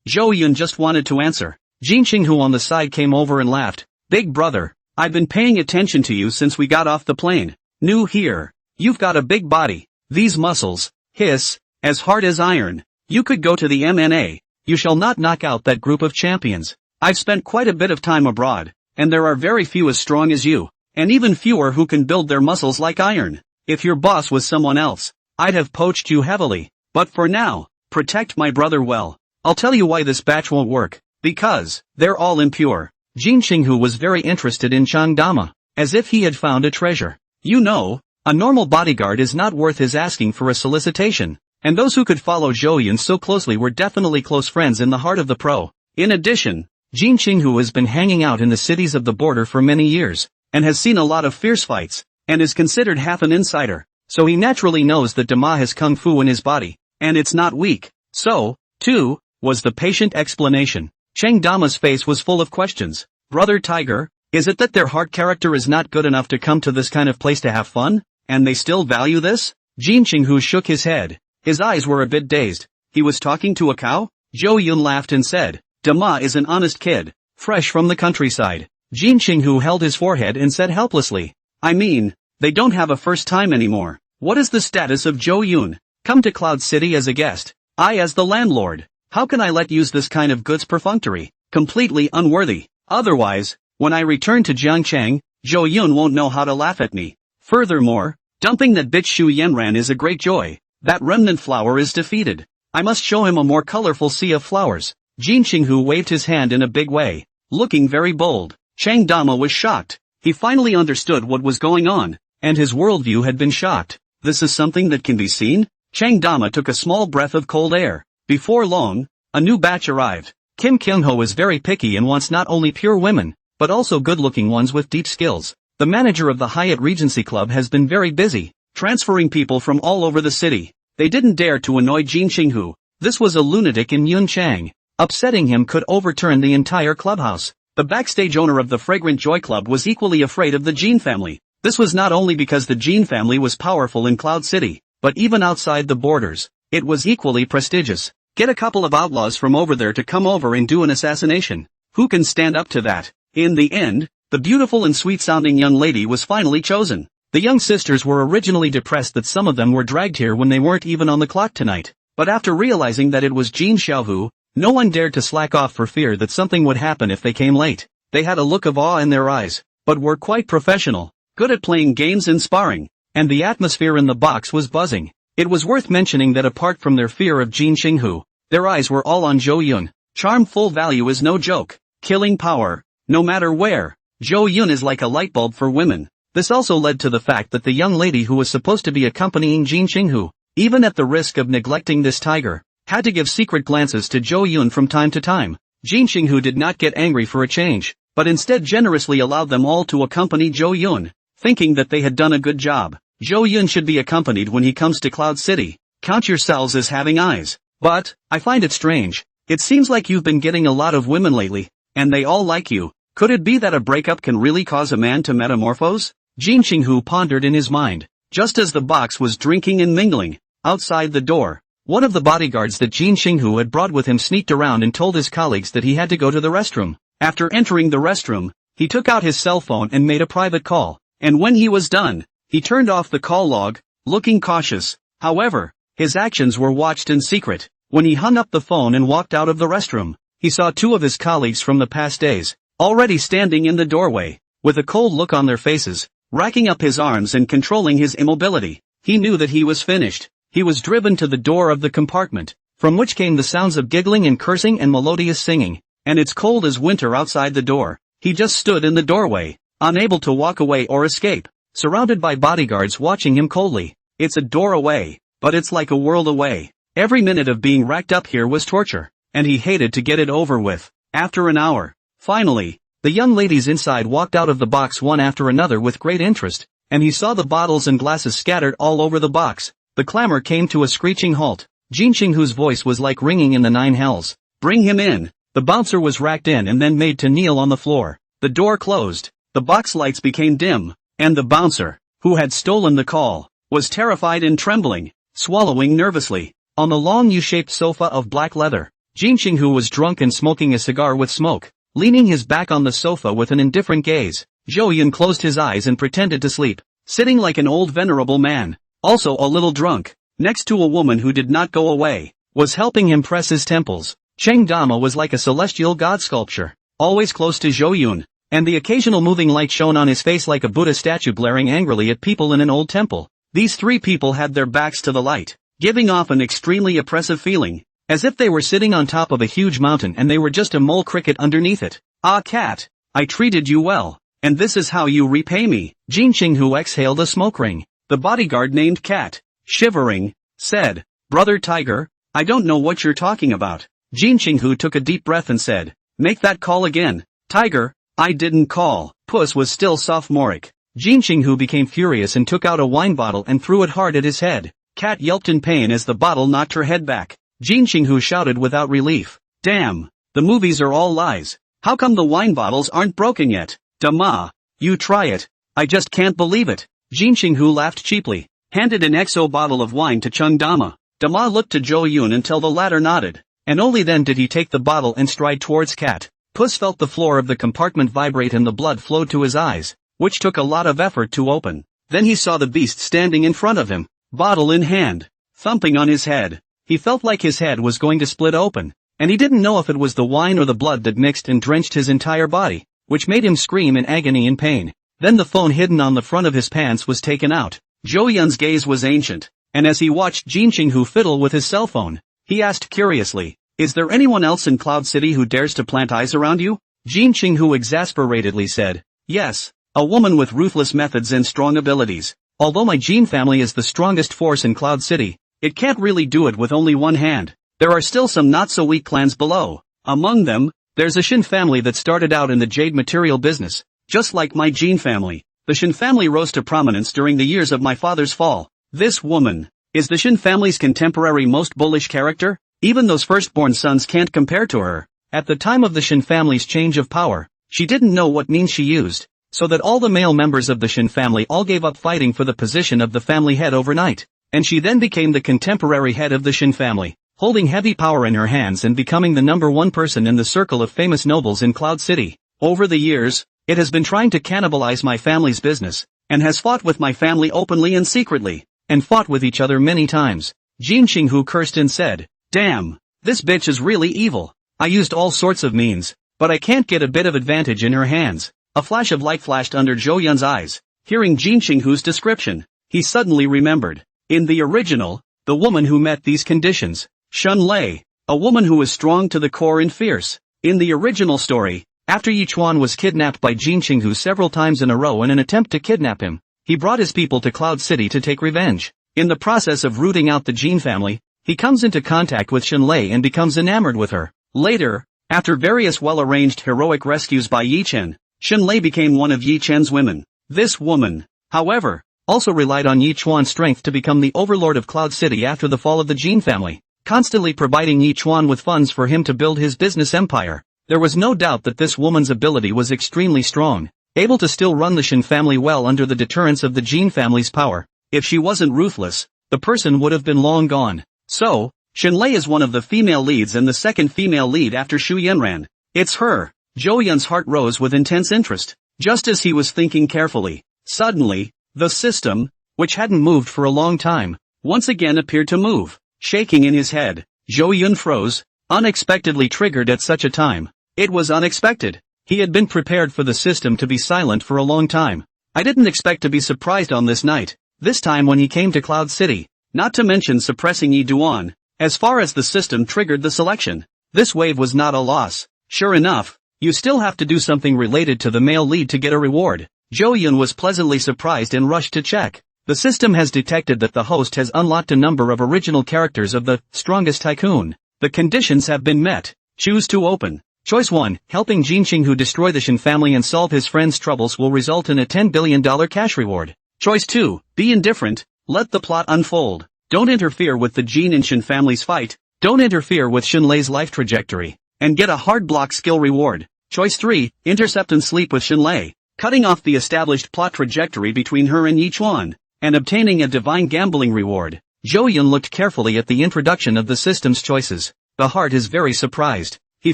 Zhou Yun just wanted to answer. Jin Qinghu on the side came over and laughed. Big brother, I've been paying attention to you since we got off the plane. New here. You've got a big body. These muscles, hiss, as hard as iron. You could go to the MNA. You shall not knock out that group of champions. I've spent quite a bit of time abroad, and there are very few as strong as you, and even fewer who can build their muscles like iron. If your boss was someone else, I'd have poached you heavily. But for now, protect my brother well. I'll tell you why this batch won't work. Because, they're all impure. Jin Qinghu was very interested in Chang Dama, as if he had found a treasure. You know, a normal bodyguard is not worth his asking for a solicitation. And those who could follow Zhou Yun so closely were definitely close friends in the heart of the pro. In addition, Jin Qinghu has been hanging out in the cities of the border for many years, and has seen a lot of fierce fights, and is considered half an insider. So he naturally knows that Dama has kung fu in his body, and it's not weak. So, too, was the patient explanation. Cheng Dama's face was full of questions. Brother Tiger, is it that their heart character is not good enough to come to this kind of place to have fun, and they still value this? Jin Qinghu shook his head. His eyes were a bit dazed. He was talking to a cow? Zhou Yun laughed and said, Dama is an honest kid, fresh from the countryside. Jin Qinghu held his forehead and said helplessly. I mean, they don't have a first time anymore. What is the status of Zhou Yun? Come to Cloud City as a guest. I as the landlord. How can I let use this kind of goods perfunctory? Completely unworthy. Otherwise, when I return to Jiangchang, Zhou Yun won't know how to laugh at me. Furthermore, dumping that bitch Xu Yanran is a great joy. That remnant flower is defeated. I must show him a more colorful sea of flowers. Jin Qinghu waved his hand in a big way, looking very bold. Chang Dama was shocked. He finally understood what was going on, and his worldview had been shocked. This is something that can be seen? Chang Dama took a small breath of cold air. Before long, a new batch arrived. Kim Kyung-ho is very picky and wants not only pure women, but also good-looking ones with deep skills. The manager of the Hyatt Regency Club has been very busy, transferring people from all over the city. They didn't dare to annoy Jin Qinghu. This was a lunatic in Yunchang. Upsetting him could overturn the entire clubhouse. The backstage owner of the Fragrant Joy Club was equally afraid of the Jin family. This was not only because the Jin family was powerful in Cloud City, but even outside the borders, it was equally prestigious. Get a couple of outlaws from over there to come over and do an assassination. Who can stand up to that? In the end, the beautiful and sweet-sounding young lady was finally chosen. The young sisters were originally depressed that some of them were dragged here when they weren't even on the clock tonight. But after realizing that it was Jin Xiaohu, no one dared to slack off for fear that something would happen if they came late. They had a look of awe in their eyes, but were quite professional, good at playing games and sparring, and the atmosphere in the box was buzzing. It was worth mentioning that apart from their fear of Jin Qinghu, their eyes were all on Zhou Yun. Charm full value is no joke. Killing power, no matter where. Zhou Yun is like a light bulb for women. This also led to the fact that the young lady who was supposed to be accompanying Jin Qinghu, even at the risk of neglecting this tiger, had to give secret glances to Zhou Yun from time to time. Jin Qinghu did not get angry for a change, but instead generously allowed them all to accompany Zhou Yun, thinking that they had done a good job. Zhou Yun should be accompanied when he comes to Cloud City. Count yourselves as having eyes. But, I find it strange. It seems like you've been getting a lot of women lately, and they all like you. Could it be that a breakup can really cause a man to metamorphose? Jin Qinghu pondered in his mind. Just as the box was drinking and mingling, outside the door, one of the bodyguards that Jin Qinghu had brought with him sneaked around and told his colleagues that he had to go to the restroom. After entering the restroom, he took out his cell phone and made a private call, and when he was done, he turned off the call log, looking cautious. However, his actions were watched in secret. When he hung up the phone and walked out of the restroom, he saw two of his colleagues from the past days, already standing in the doorway, with a cold look on their faces, racking up his arms and controlling his immobility. He knew that he was finished. He was driven to the door of the compartment, from which came the sounds of giggling and cursing and melodious singing, and it's cold as winter outside the door. He just stood in the doorway, unable to walk away or escape, surrounded by bodyguards watching him coldly. It's a door away, but it's like a world away. Every minute of being racked up here was torture, and he hated to get it over with. After an hour, finally, the young ladies inside walked out of the box one after another with great interest, and he saw the bottles and glasses scattered all over the box. The clamor came to a screeching halt. Jin Qinghu's voice was like ringing in the nine hells. Bring him in. The bouncer was racked in and then made to kneel on the floor. The door closed. The box lights became dim, and the bouncer, who had stolen the call, was terrified and trembling, swallowing nervously. On the long U-shaped sofa of black leather, Jin Qinghu was drunk and smoking a cigar with smoke, leaning his back on the sofa with an indifferent gaze. Zhou Yun closed his eyes and pretended to sleep, sitting like an old venerable man. Also a little drunk, next to a woman who did not go away, was helping him press his temples. Cheng Dama was like a celestial god sculpture, always close to Zhou Yun, and the occasional moving light shone on his face like a Buddha statue glaring angrily at people in an old temple. These three people had their backs to the light, giving off an extremely oppressive feeling, as if they were sitting on top of a huge mountain and they were just a mole cricket underneath it. Ah cat, I treated you well, and this is how you repay me. Jin Qinghu exhaled a smoke ring. The bodyguard named Cat, shivering, said, Brother Tiger, I don't know what you're talking about. Jin Qinghu took a deep breath and said, Make that call again. Tiger, I didn't call. Puss was still sophomoric. Jin Qinghu became furious and took out a wine bottle and threw it hard at his head. Cat yelped in pain as the bottle knocked her head back. Jin Qinghu shouted without relief. Damn, the movies are all lies. How come the wine bottles aren't broken yet? Dama, you try it. I just can't believe it. Jin Qinghu laughed cheaply, handed an XO bottle of wine to Chung Dama. Dama looked to Zhou Yun until the latter nodded, and only then did he take the bottle and stride towards Cat. Puss felt the floor of the compartment vibrate and the blood flowed to his eyes, which took a lot of effort to open. Then he saw the beast standing in front of him, bottle in hand, thumping on his head. He felt like his head was going to split open, and he didn't know if it was the wine or the blood that mixed and drenched his entire body, which made him scream in agony and pain. Then the phone hidden on the front of his pants was taken out. Zhou Yun's gaze was ancient, and as he watched Jin Qinghu fiddle with his cell phone, he asked curiously, "Is there anyone else in Cloud City who dares to plant eyes around you?" Jin Qinghu exasperatedly said, "Yes, a woman with ruthless methods and strong abilities. Although my Jin family is the strongest force in Cloud City, it can't really do it with only one hand. There are still some not-so-weak clans below. Among them, there's a Shin family that started out in the jade material business, just like my Jin family. The Shin family rose to prominence during the years of my father's fall. This woman is the Shin family's contemporary most bullish character. Even those firstborn sons can't compare to her. At the time of the Shin family's change of power, she didn't know what means she used, so that all the male members of the Shin family all gave up fighting for the position of the family head overnight, and she then became the contemporary head of the Shin family, holding heavy power in her hands and becoming the number one person in the circle of famous nobles in Cloud City. Over the years, it has been trying to cannibalize my family's business, and has fought with my family openly and secretly, and fought with each other many times." Jin Qinghu cursed and said, "Damn, this bitch is really evil. I used all sorts of means, but I can't get a bit of advantage in her hands." A flash of light flashed under Zhou Yun's eyes. Hearing Jin Qinghu's description, he suddenly remembered. In the original, the woman who met these conditions, Shun Lei, a woman who was strong to the core and fierce. In the original story, after Yi Chuan was kidnapped by Jin Qinghu several times in a row in an attempt to kidnap him, he brought his people to Cloud City to take revenge. In the process of rooting out the Jin family, he comes into contact with Shun Lei and becomes enamored with her. Later, after various well-arranged heroic rescues by Yi Chen, Shun Lei became one of Yi Chen's women. This woman, however, also relied on Yi Chuan's strength to become the overlord of Cloud City after the fall of the Jin family, constantly providing Yi Chuan with funds for him to build his business empire. There was no doubt that this woman's ability was extremely strong, able to still run the Shin family well under the deterrence of the Jin family's power. If she wasn't ruthless, the person would have been long gone. So, Shun Lei is one of the female leads and the second female lead after Shu Yanran. It's her. Zhou Yun's heart rose with intense interest. Just as he was thinking carefully, suddenly, the system, which hadn't moved for a long time, once again appeared to move. Shaking in his head, Zhou Yun froze, unexpectedly triggered at such a time. It was unexpected. He had been prepared for the system to be silent for a long time. I didn't expect to be surprised on this night, this time when he came to Cloud City, not to mention suppressing Yi Duan. As far as the system triggered the selection, this wave was not a loss. Sure enough, you still have to do something related to the male lead to get a reward. Zhou Yun was pleasantly surprised and rushed to check. The system has detected that the host has unlocked a number of original characters of the strongest tycoon. The conditions have been met. Choose to open. Choice 1, helping Jin Qinghu destroy the Shin family and solve his friend's troubles will result in a $10 billion cash reward. Choice 2, be indifferent, let the plot unfold. Don't interfere with the Jin and Shin family's fight, don't interfere with Shun Lei's life trajectory, and get a hard block skill reward. Choice 3, intercept and sleep with Shun Lei, cutting off the established plot trajectory between her and Yi Chuan, and obtaining a divine gambling reward. Zhou Yun looked carefully at the introduction of the system's choices. The heart is very surprised. He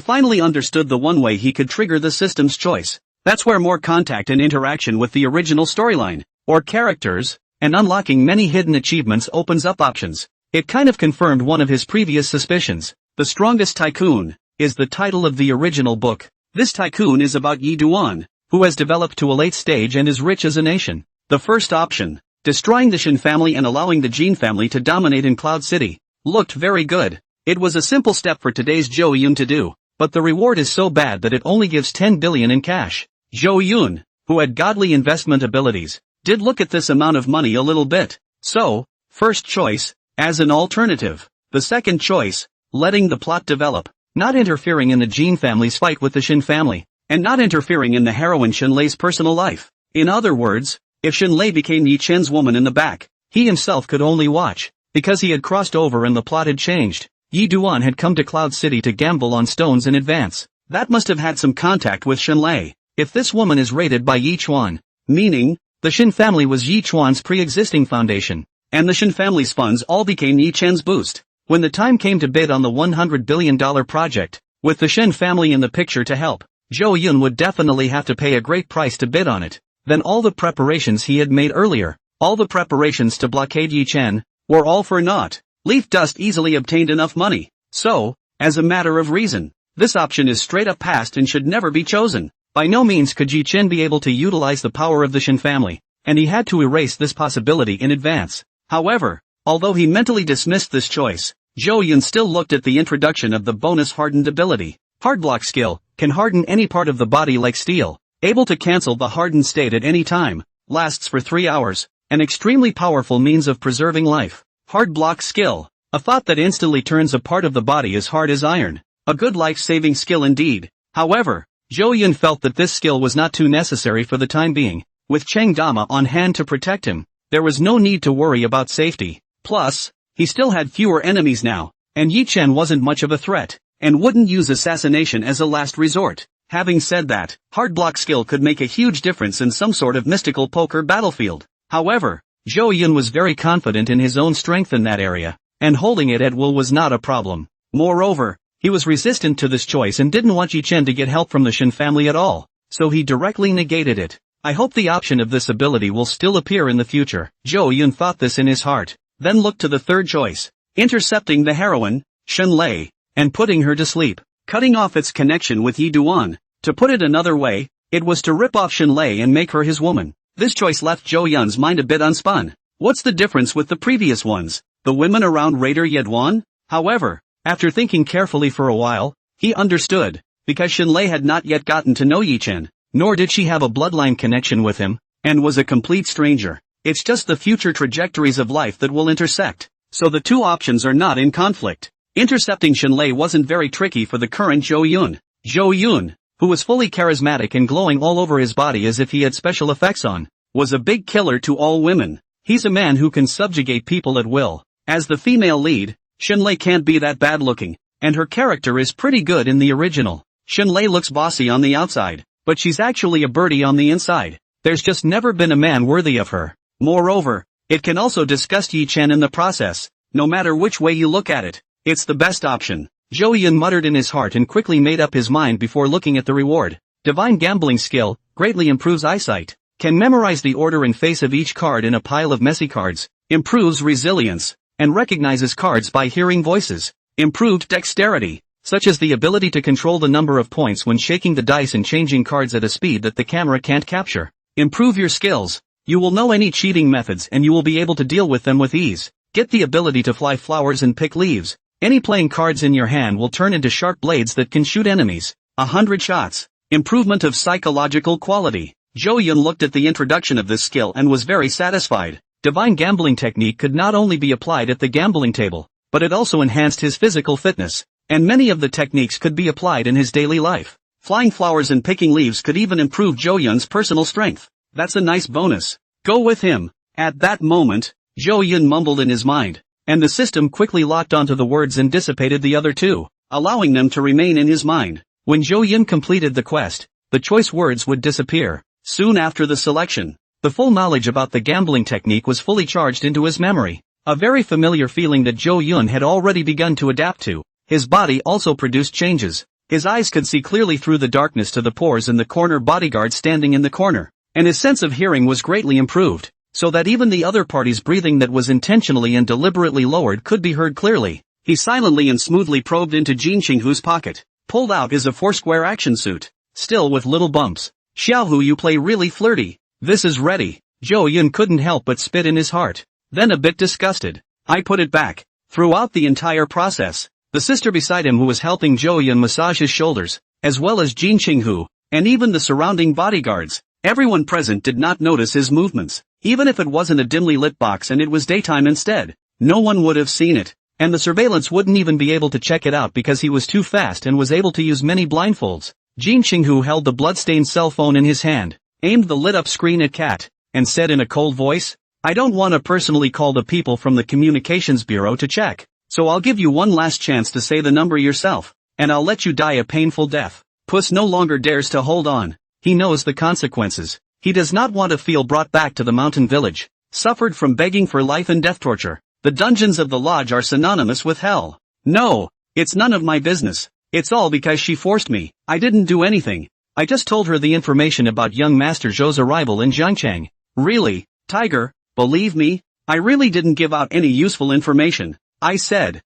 finally understood the one way he could trigger the system's choice. That's where more contact and interaction with the original storyline, or characters, and unlocking many hidden achievements opens up options. It kind of confirmed one of his previous suspicions. The Strongest Tycoon is the title of the original book. This tycoon is about Yi Duan, who has developed to a late stage and is rich as a nation. The first option, destroying the Shin family and allowing the Jin family to dominate in Cloud City, looked very good. It was a simple step for today's Zhou Yun to do, but the reward is so bad that it only gives 10 billion in cash. Zhou Yun, who had godly investment abilities, did look at this amount of money a little bit. So, first choice, as an alternative. The second choice, letting the plot develop, not interfering in the Jin family's fight with the Shin family, and not interfering in the heroine Shun Lei's personal life. In other words, if Shun Lei became Yi Chen's woman in the back, he himself could only watch, because he had crossed over and the plot had changed. Yi Duan had come to Cloud City to gamble on stones in advance. That must have had some contact with Shun Lei. If this woman is rated by Yi Chuan, meaning, the Shin family was Yi Chuan's pre-existing foundation, and the Shin family's funds all became Yi Chen's boost. When the time came to bid on the $100 billion project, with the Shen family in the picture to help, Zhou Yun would definitely have to pay a great price to bid on it. Then all the preparations he had made earlier, all the preparations to blockade Yuchen, were all for naught. Leaf Dust easily obtained enough money. So, as a matter of reason, this option is straight up passed and should never be chosen. By no means could Yuchen be able to utilize the power of the Shen family, and he had to erase this possibility in advance. However, although he mentally dismissed this choice, Zhou Yun still looked at the introduction of the bonus hardened ability. Hard block skill, can harden any part of the body like steel, able to cancel the hardened state at any time, lasts for 3 hours, an extremely powerful means of preserving life. Hard block skill, a thought that instantly turns a part of the body as hard as iron. A good life-saving skill indeed. However, Zhou Yun felt that this skill was not too necessary for the time being. With Cheng Dama on hand to protect him, there was no need to worry about safety. Plus, he still had fewer enemies now, and Yi Chen wasn't much of a threat, and wouldn't use assassination as a last resort. Having said that, hard block skill could make a huge difference in some sort of mystical poker battlefield. However, Zhou Yun was very confident in his own strength in that area, and holding it at will was not a problem. Moreover, he was resistant to this choice and didn't want Yi Chen to get help from the Shen family at all, so he directly negated it. I hope the option of this ability will still appear in the future. Zhou Yun thought this in his heart, then looked to the third choice, intercepting the heroine, Shen Lei, and putting her to sleep, cutting off its connection with Yi Duan. To put it another way, it was to rip off Shen Lei and make her his woman. This choice left Zhou Yun's mind a bit unspun. What's the difference with the previous ones? The women around Raider Yeduan? However, after thinking carefully for a while, he understood, because Shen Lei had not yet gotten to know Yi Chen, nor did she have a bloodline connection with him, and was a complete stranger. It's just the future trajectories of life that will intersect, so the two options are not in conflict. Intercepting Shen Lei wasn't very tricky for the current Zhou Yun. Zhou Yun, who was fully charismatic and glowing all over his body as if he had special effects on, was a big killer to all women. He's a man who can subjugate people at will. As the female lead, Shen Lei can't be that bad looking, and her character is pretty good in the original. Shen Lei looks bossy on the outside, but she's actually a birdie on the inside. There's just never been a man worthy of her. Moreover, it can also disgust Yi Chen in the process. No matter which way you look at it, it's the best option. Zhou Yun muttered in his heart and quickly made up his mind before looking at the reward. Divine gambling skill, greatly improves eyesight. Can memorize the order and face of each card in a pile of messy cards. Improves resilience, and recognizes cards by hearing voices. Improved dexterity, such as the ability to control the number of points when shaking the dice and changing cards at a speed that the camera can't capture. Improve your skills. You will know any cheating methods and you will be able to deal with them with ease. Get the ability to fly flowers and pick leaves. Any playing cards in your hand will turn into sharp blades that can shoot enemies. 100 shots. Improvement of psychological quality. Zhou Yun looked at the introduction of this skill and was very satisfied. Divine gambling technique could not only be applied at the gambling table, but it also enhanced his physical fitness, and many of the techniques could be applied in his daily life. Flying flowers and picking leaves could even improve Zhou Yun's personal strength. That's a nice bonus. Go with him. At that moment, Zhou Yun mumbled in his mind, and the system quickly locked onto the words and dissipated the other two, allowing them to remain in his mind. When Zhou Yun completed the quest, the choice words would disappear. Soon after the selection, the full knowledge about the gambling technique was fully charged into his memory. A very familiar feeling that Zhou Yun had already begun to adapt to. His body also produced changes. His eyes could see clearly through the darkness to the pores in the corner bodyguard standing in the corner, and his sense of hearing was greatly improved, so that even the other party's breathing that was intentionally and deliberately lowered could be heard clearly. He silently and smoothly probed into Jin Qinghu's pocket, pulled out his four-square action suit, still with little bumps. Xiaohu, you play really flirty. This is ready. Zhou Yun couldn't help but spit in his heart. Then a bit disgusted, I put it back. Throughout the entire process, the sister beside him who was helping Zhou Yun massage his shoulders, as well as Jin Qinghu, and even the surrounding bodyguards, everyone present did not notice his movements. Even if it wasn't a dimly lit box and it was daytime instead, no one would have seen it, and the surveillance wouldn't even be able to check it out because he was too fast and was able to use many blindfolds. Jin Qinghu held the bloodstained cell phone in his hand, aimed the lit-up screen at Kat, and said in a cold voice, I don't want to personally call the people from the communications bureau to check, so I'll give you one last chance to say the number yourself, and I'll let you die a painful death. Puss no longer dares to hold on. He knows the consequences. He does not want to feel brought back to the mountain village, suffered from begging for life and death torture. The dungeons of the lodge are synonymous with hell. No, it's none of my business. It's all because she forced me. I didn't do anything. I just told her the information about young Master Zhou's arrival in Jiangchang. Really, Tiger, believe me, I really didn't give out any useful information. I said,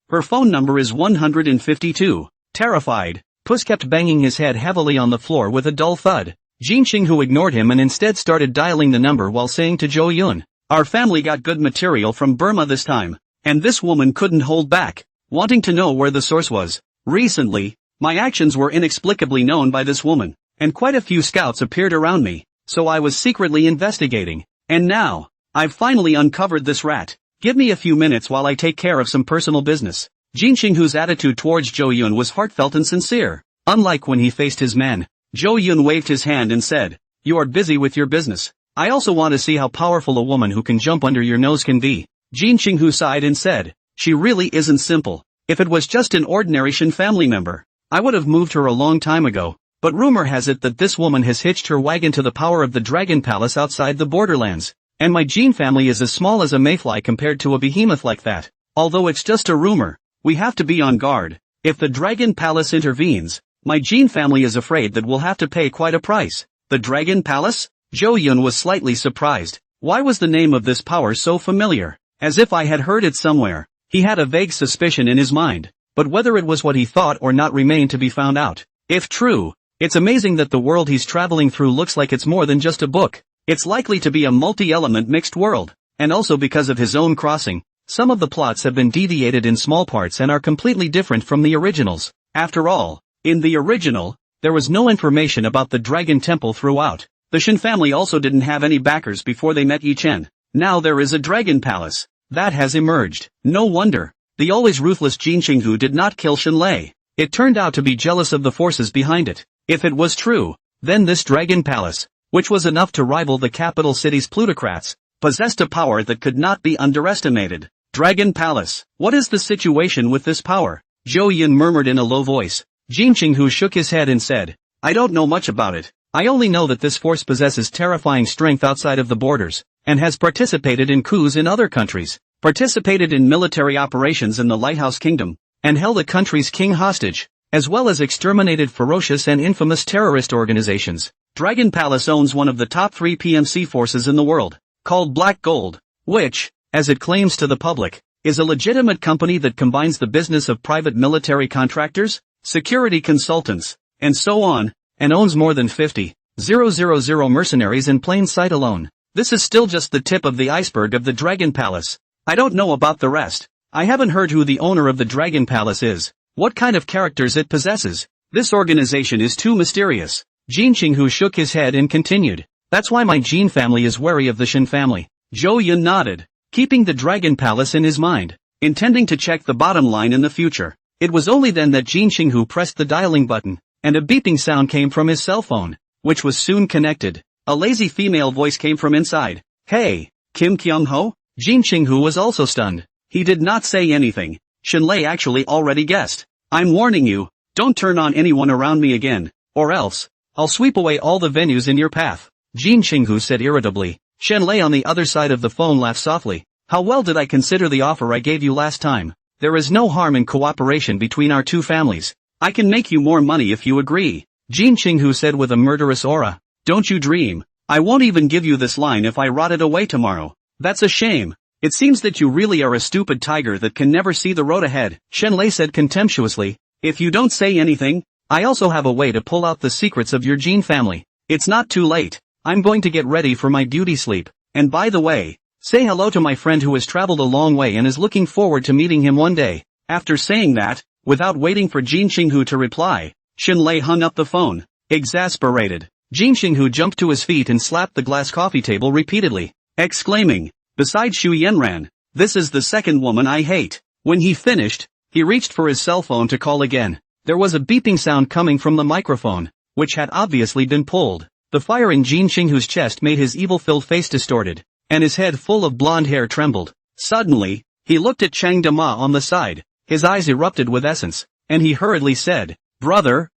her phone number is 152. Terrified, Puss kept banging his head heavily on the floor with a dull thud. Jin Qinghu ignored him and instead started dialing the number while saying to Zhou Yun, "Our family got good material from Burma this time, and this woman couldn't hold back, wanting to know where the source was. Recently, my actions were inexplicably known by this woman, and quite a few scouts appeared around me, so I was secretly investigating. And now, I've finally uncovered this rat. Give me a few minutes while I take care of some personal business." Jin Qinghu's attitude towards Zhou Yun was heartfelt and sincere. Unlike when he faced his men, Zhou Yun waved his hand and said, "You are busy with your business. I also want to see how powerful a woman who can jump under your nose can be." Jin Qinghu sighed and said, "She really isn't simple. If it was just an ordinary Shin family member, I would have moved her a long time ago. But rumor has it that this woman has hitched her wagon to the power of the Dragon Palace outside the borderlands. And my Jin family is as small as a mayfly compared to a behemoth like that. Although it's just a rumor, we have to be on guard. If the Dragon Palace intervenes, my Jin family is afraid that we'll have to pay quite a price." The Dragon Palace? Zhou Yun was slightly surprised. Why was the name of this power so familiar? As if I had heard it somewhere. He had a vague suspicion in his mind, but whether it was what he thought or not remained to be found out. If true, it's amazing that the world he's traveling through looks like it's more than just a book. It's likely to be a multi-element mixed world, and also because of his own crossing, some of the plots have been deviated in small parts and are completely different from the originals. After all, in the original, there was no information about the Dragon Temple throughout. The Shin family also didn't have any backers before they met Yi Chen. Now there is a Dragon Palace. That has emerged. No wonder. The always ruthless Jin Qinghu did not kill Shenlei. It turned out to be jealous of the forces behind it. If it was true, then this Dragon Palace, which was enough to rival the capital city's plutocrats, possessed a power that could not be underestimated. Dragon Palace. What is the situation with this power? Zhou Yun murmured in a low voice. Jin Qinghu shook his head and said, "I don't know much about it. I only know that this force possesses terrifying strength outside of the borders, and has participated in coups in other countries, participated in military operations in the Lighthouse Kingdom, and held a country's king hostage, as well as exterminated ferocious and infamous terrorist organizations. Dragon Palace owns one of the top 3 PMC forces in the world, called Black Gold, which, as it claims to the public, is a legitimate company that combines the business of private military contractors, security consultants, and so on, and owns more than 50,000 mercenaries in plain sight alone. This is still just the tip of the iceberg of the Dragon Palace. I don't know about the rest. I haven't heard who the owner of the Dragon Palace is, what kind of characters it possesses. This organization is too mysterious." Jin Qinghu shook his head and continued, "That's why my Jin family is wary of the Shin family." Zhou Yun nodded, keeping the Dragon Palace in his mind, intending to check the bottom line in the future. It was only then that Jin Qinghu pressed the dialing button, and a beeping sound came from his cell phone, which was soon connected. A lazy female voice came from inside. "Hey, Kim Kyung-ho?" Jin Qinghu was also stunned. He did not say anything. Shenlei actually already guessed. "I'm warning you, don't turn on anyone around me again, or else, I'll sweep away all the venues in your path," Jin Qinghu said irritably. Shenlei on the other side of the phone laughed softly. "How well did I consider the offer I gave you last time? There is no harm in cooperation between our two families. I can make you more money if you agree," Jin Qinghu said with a murderous aura. "Don't you dream. I won't even give you this line if I rot it away tomorrow. That's a shame. It seems that you really are a stupid tiger that can never see the road ahead," Shenlei said contemptuously. "If you don't say anything, I also have a way to pull out the secrets of your Jin family. It's not too late. I'm going to get ready for my beauty sleep. And by the way, say hello to my friend who has traveled a long way and is looking forward to meeting him one day." After saying that, without waiting for Jin Qinghu to reply, Shenlei hung up the phone. Exasperated, Jin Qinghu jumped to his feet and slapped the glass coffee table repeatedly, exclaiming, "Besides Xu Yanran, this is the second woman I hate." When he finished, he reached for his cell phone to call again. There was a beeping sound coming from the microphone, which had obviously been pulled. The fire in Jin Qinghu's chest made his evil-filled face distorted, and his head full of blonde hair trembled. Suddenly, he looked at Chang Dama on the side. His eyes erupted with essence, and he hurriedly said, Brother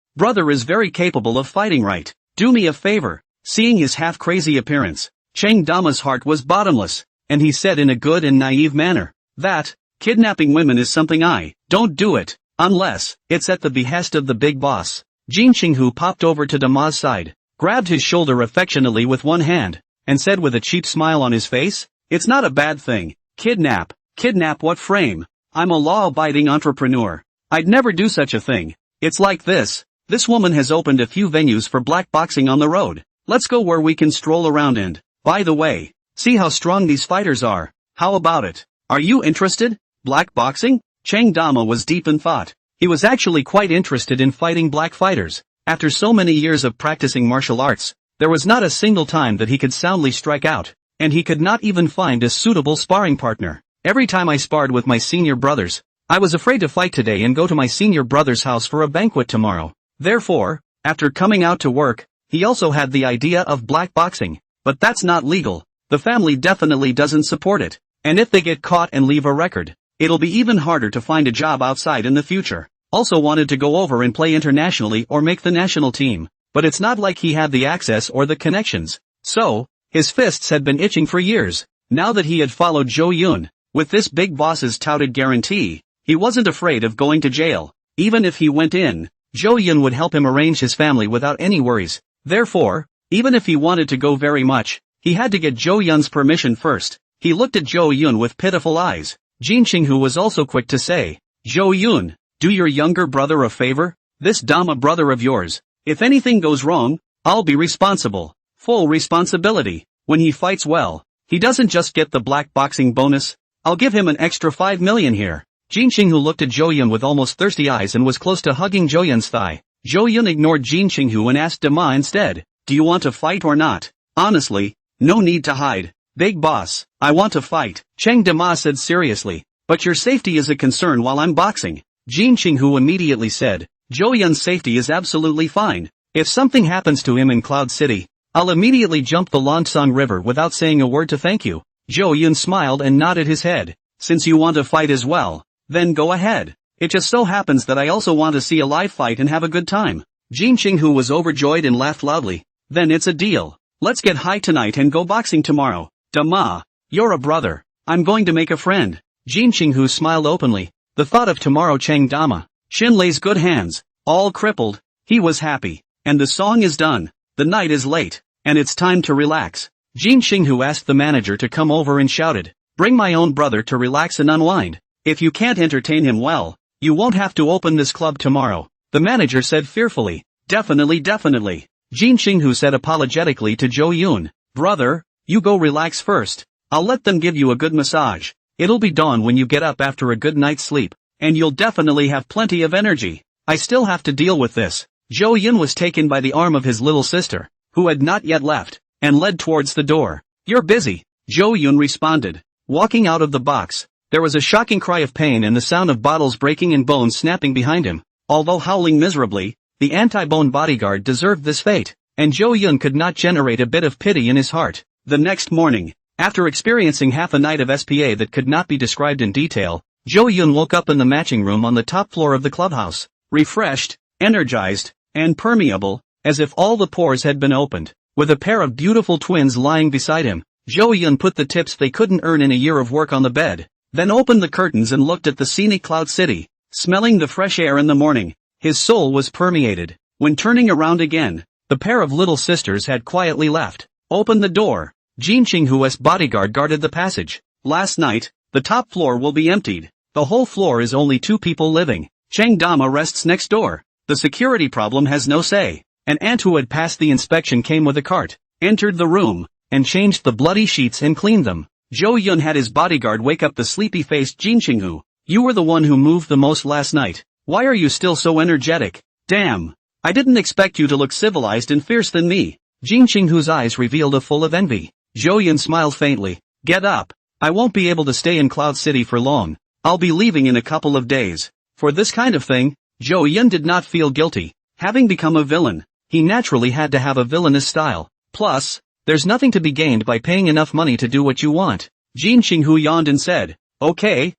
is very capable of fighting, right? Do me a favor." Seeing his half-crazy appearance, Chang Dama's heart was bottomless. and he said in a good and naive manner, that, kidnapping women is something I don't do it, unless it's at the behest of the big boss. Jin Qinghu popped over to Dama's side, grabbed his shoulder affectionately with one hand, and said with a cheap smile on his face, it's not a bad thing. Kidnap what frame? I'm a law-abiding entrepreneur. I'd never do such a thing. It's like this woman has opened a few venues for black boxing on the road. Let's go where we can stroll around and, by the way, see how strong these fighters are. How about it? Are you interested? Black boxing? Cheng Dama was deep in thought. He was actually quite interested in fighting black fighters. After so many years of practicing martial arts, there was not a single time that he could soundly strike out, and he could not even find a suitable sparring partner. Every time I sparred with my senior brothers, I was afraid to fight today and go to my senior brother's house for a banquet tomorrow. Therefore, after coming out to work, he also had the idea of black boxing, but that's not legal. The family definitely doesn't support it, and if they get caught and leave a record, it'll be even harder to find a job outside in the future. Also wanted to go over and play internationally or make the national team, but it's not like he had the access or the connections. So, his fists had been itching for years. Now that he had followed Zhou Yun, with this big boss's touted guarantee, he wasn't afraid of going to jail. Even if he went in, Zhou Yun would help him arrange his family without any worries. Therefore, even if he wanted to go very much, he had to get Zhou Yun's permission first. He looked at Zhou Yun with pitiful eyes. Jin Qinghu was also quick to say, Zhou Yun, do your younger brother a favor? This Dama brother of yours, if anything goes wrong, I'll be responsible. Full responsibility. When he fights well, he doesn't just get the black boxing bonus. I'll give him an extra 5 million here. Jin Qinghu looked at Zhou Yun with almost thirsty eyes and was close to hugging Zhou Yun's thigh. Zhou Yun ignored Jin Qinghu and asked Dama instead, do you want to fight or not? Honestly, no need to hide. Big boss, I want to fight, Cheng Dama said seriously, but your safety is a concern while I'm boxing. Jin Qinghu immediately said, Zhou Yun's safety is absolutely fine. If something happens to him in Cloud City, I'll immediately jump the Lansang River without saying a word to thank you. Zhou Yun smiled and nodded his head. Since you want to fight as well, then go ahead. It just so happens that I also want to see a live fight and have a good time. Jin Qinghu was overjoyed and laughed loudly. Then it's a deal. Let's get high tonight and go boxing tomorrow. Dama, you're a brother. I'm going to make a friend. Jin Qinghu smiled openly. The thought of tomorrow Cheng Dama, Xinlei's good hands, all crippled. He was happy. And the song is done. The night is late, and it's time to relax. Jin Qinghu asked the manager to come over and shouted, bring my own brother to relax and unwind. If you can't entertain him well, you won't have to open this club tomorrow. The manager said fearfully. Definitely. Jin Qinghu said apologetically to Zhou Yun, brother, you go relax first. I'll let them give you a good massage. It'll be dawn when you get up after a good night's sleep, and you'll definitely have plenty of energy. I still have to deal with this. Zhou Yun was taken by the arm of his little sister, who had not yet left, and led towards the door. You're busy, Zhou Yun responded. Walking out of the box, there was a shocking cry of pain and the sound of bottles breaking and bones snapping behind him. Although howling miserably, the anti-bone bodyguard deserved this fate, and Zhou Yun could not generate a bit of pity in his heart. The next morning, after experiencing half a night of SPA that could not be described in detail, Zhou Yun woke up in the matching room on the top floor of the clubhouse, refreshed, energized, and permeable, as if all the pores had been opened. With a pair of beautiful twins lying beside him, Zhou Yun put the tips they couldn't earn in a year of work on the bed, then opened the curtains and looked at the scenic Cloud City. Smelling the fresh air in the morning, his soul was permeated. When turning around again, the pair of little sisters had quietly left. Open the door. Jin Qinghu's bodyguard guarded the passage. Last night, the top floor will be emptied. The whole floor is only 2 people living. Cheng Dama rests next door. The security problem has no say. An aunt who had passed the inspection came with a cart, entered the room, and changed the bloody sheets and cleaned them. Zhou Yun had his bodyguard wake up the sleepy-faced Jin Qinghu. You were the one who moved the most last night. Why are you still so energetic? Damn. I didn't expect you to look civilized and fierce than me. Jin Qinghu's eyes revealed a full of envy. Zhou Yun smiled faintly. Get up. I won't be able to stay in Cloud City for long. I'll be leaving in a couple of days. For this kind of thing, Zhou Yun did not feel guilty. Having become a villain, he naturally had to have a villainous style. Plus, there's nothing to be gained by paying enough money to do what you want. Jin Qinghu yawned and said, Okay,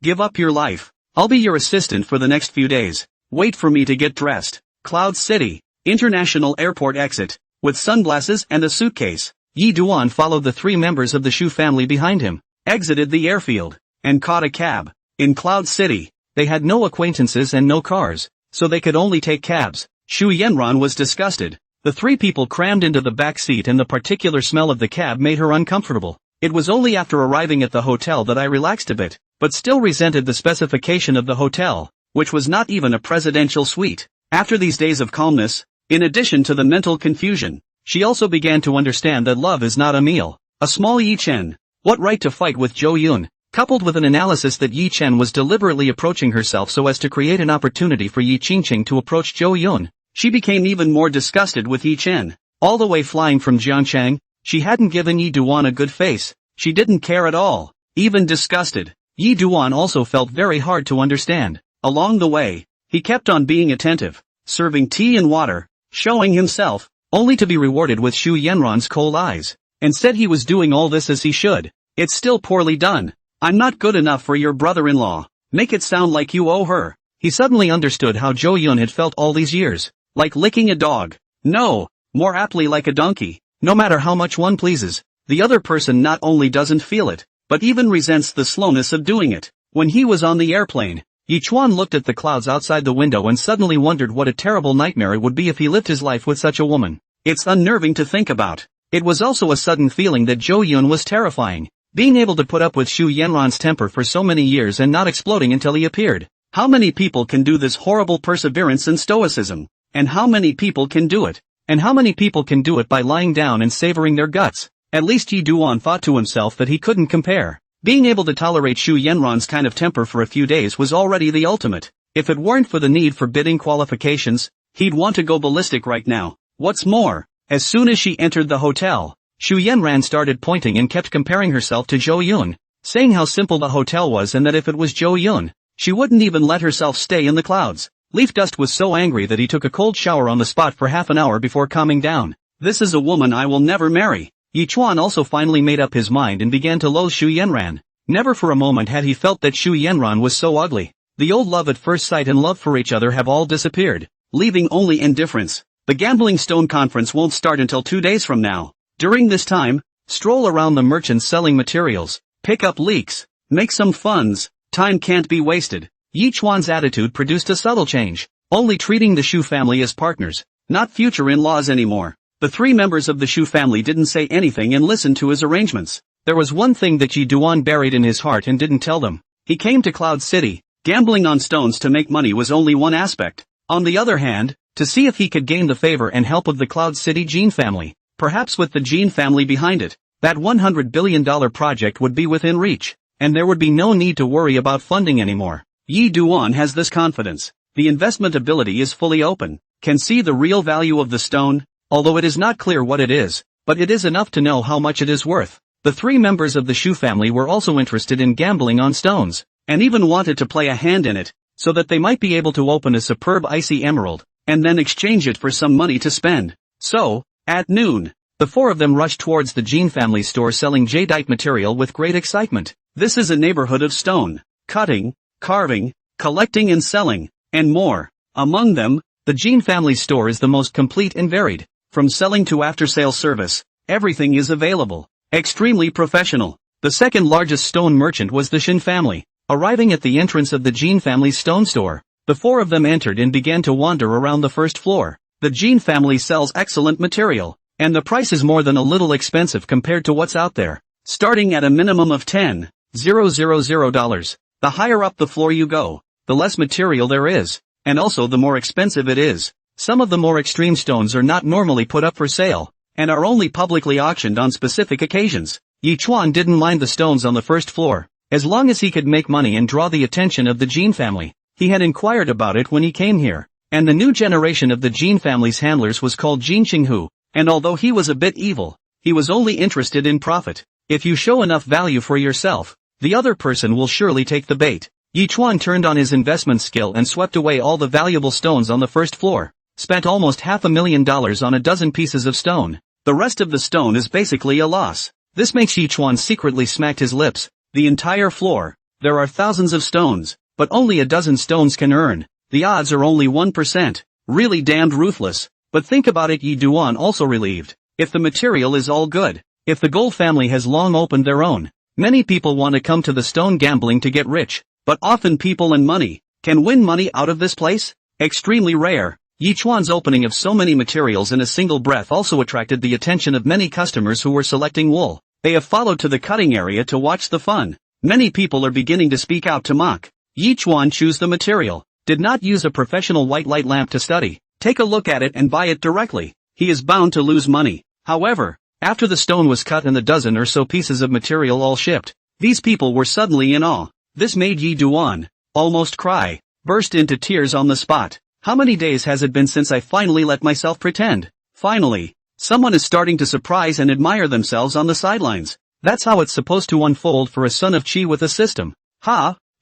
give up your life. I'll be your assistant for the next few days. Wait for me to get dressed. Cloud City, International Airport exit. With sunglasses and a suitcase, Yi Duan followed the three members of the Shu family behind him, exited the airfield, and caught a cab. In Cloud City, they had no acquaintances and no cars, so they could only take cabs. Shu Yanran was disgusted. The three people crammed into the back seat and the particular smell of the cab made her uncomfortable. It was only after arriving at the hotel that I relaxed a bit, but still resented the specification of the hotel, which was not even a presidential suite. After these days of calmness, in addition to the mental confusion, she also began to understand that love is not a meal. A small Yi Chen. What right to fight with Zhou Yun? Coupled with an analysis that Yi Chen was deliberately approaching herself so as to create an opportunity for Yi Qingqing to approach Zhou Yun, she became even more disgusted with Yi Chen. All the way flying from Jiangchang, she hadn't given Yi Duan a good face. She didn't care at all. Even disgusted. Yi Duan also felt very hard to understand. Along the way, he kept on being attentive, serving tea and water, showing himself, only to be rewarded with Shu Yanran's cold eyes. Instead he was doing all this as he should. It's still poorly done. I'm not good enough for your brother-in-law. Make it sound like you owe her. He suddenly understood how Zhou Yun had felt all these years. Like licking a dog. No, more aptly like a donkey. No matter how much one pleases, the other person not only doesn't feel it, but even resents the slowness of doing it. When he was on the airplane, Yi Chuan looked at the clouds outside the window and suddenly wondered what a terrible nightmare it would be if he lived his life with such a woman. It's unnerving to think about. It was also a sudden feeling that Zhou Yun was terrifying. Being able to put up with Shu Yanran's temper for so many years and not exploding until he appeared. How many people can do this horrible perseverance and stoicism? And how many people can do it? And how many people can do it by lying down and savoring their guts? At least Yi Duan thought to himself that he couldn't compare. Being able to tolerate Shu Yanran's kind of temper for a few days was already the ultimate. If it weren't for the need for bidding qualifications, he'd want to go ballistic right now. What's more, as soon as she entered the hotel, Shu Yanran started pointing and kept comparing herself to Zhou Yun, saying how simple the hotel was and that if it was Zhou Yun, she wouldn't even let herself stay in the clouds. Leaf Dust was so angry that he took a cold shower on the spot for half an hour before calming down. This is a woman I will never marry. Yi Chuan also finally made up his mind and began to loathe Shu Yanran. Never for a moment had he felt that Shu Yanran was so ugly. The old love at first sight and love for each other have all disappeared, leaving only indifference. The Gambling Stone Conference won't start until 2 days from now. During this time, stroll around the merchants selling materials, pick up leaks, make some funds. Time can't be wasted. Yi Chuan's attitude produced a subtle change, only treating the Shu family as partners, not future in-laws anymore. The three members of the Shu family didn't say anything and listened to his arrangements. There was one thing that Yi Duan buried in his heart and didn't tell them. He came to Cloud City. Gambling on stones to make money was only one aspect. On the other hand, to see if he could gain the favor and help of the Cloud City Gene family, perhaps with the Gene family behind it, that $100 billion project would be within reach, and there would be no need to worry about funding anymore. Yi Duan has this confidence. The investment ability is fully open, can see the real value of the stone, although it is not clear what it is, but it is enough to know how much it is worth. The three members of the Shu family were also interested in gambling on stones, and even wanted to play a hand in it, so that they might be able to open a superb icy emerald, and then exchange it for some money to spend. So, at noon, the four of them rushed towards the Gene family store selling jadeite material with great excitement. This is a neighborhood of stone, cutting, carving, collecting and selling, and more. Among them, the Gene family store is the most complete and varied. From selling to after-sale service, everything is available. Extremely professional. The second largest stone merchant was the Shin family. Arriving at the entrance of the Gene family's stone store, the four of them entered and began to wander around the first floor. The Gene family sells excellent material, and the price is more than a little expensive compared to what's out there. Starting at a minimum of $10,000. The higher up the floor you go, the less material there is, and also the more expensive it is. Some of the more extreme stones are not normally put up for sale, and are only publicly auctioned on specific occasions. Yi Chuan didn't mind the stones on the first floor, as long as he could make money and draw the attention of the Gene family. He had inquired about it when he came here, and the new generation of the Gene family's handlers was called Jin Qinghu, and although he was a bit evil, he was only interested in profit. If you show enough value for yourself, the other person will surely take the bait. Yi Chuan turned on his investment skill and swept away all the valuable stones on the first floor, spent almost $500,000 on a dozen pieces of stone. The rest of the stone is basically a loss. This makes Yi Chuan secretly smacked his lips. The entire floor. There are thousands of stones, but only a dozen stones can earn. The odds are only 1%. Really damned ruthless. But think about it, Yi Duan also relieved. If the material is all good. If the Gold family has long opened their own. Many people want to come to the stone gambling to get rich, but often people and money can win money out of this place? Extremely rare. Yichuan's opening of so many materials in a single breath also attracted the attention of many customers who were selecting wool. They have followed to the cutting area to watch the fun. Many people are beginning to speak out to mock. Yichuan choose the material. Did not use a professional white light lamp to study. Take a look at it and buy it directly. He is bound to lose money. However, after the stone was cut and the dozen or so pieces of material all shipped, these people were suddenly in awe. This made Yi Duan almost cry, burst into tears on the spot. How many days has it been since I finally let myself pretend? Finally, someone is starting to surprise and admire themselves on the sidelines. That's how it's supposed to unfold for a son of Qi with a system.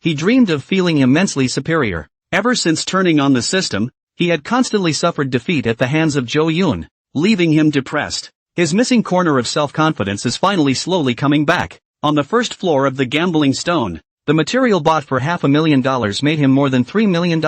He dreamed of feeling immensely superior. Ever since turning on the system, he had constantly suffered defeat at the hands of Zhou Yun, leaving him depressed. His missing corner of self-confidence is finally slowly coming back. On the first floor of the gambling stone, the material bought for $500,000 made him more than $3 million,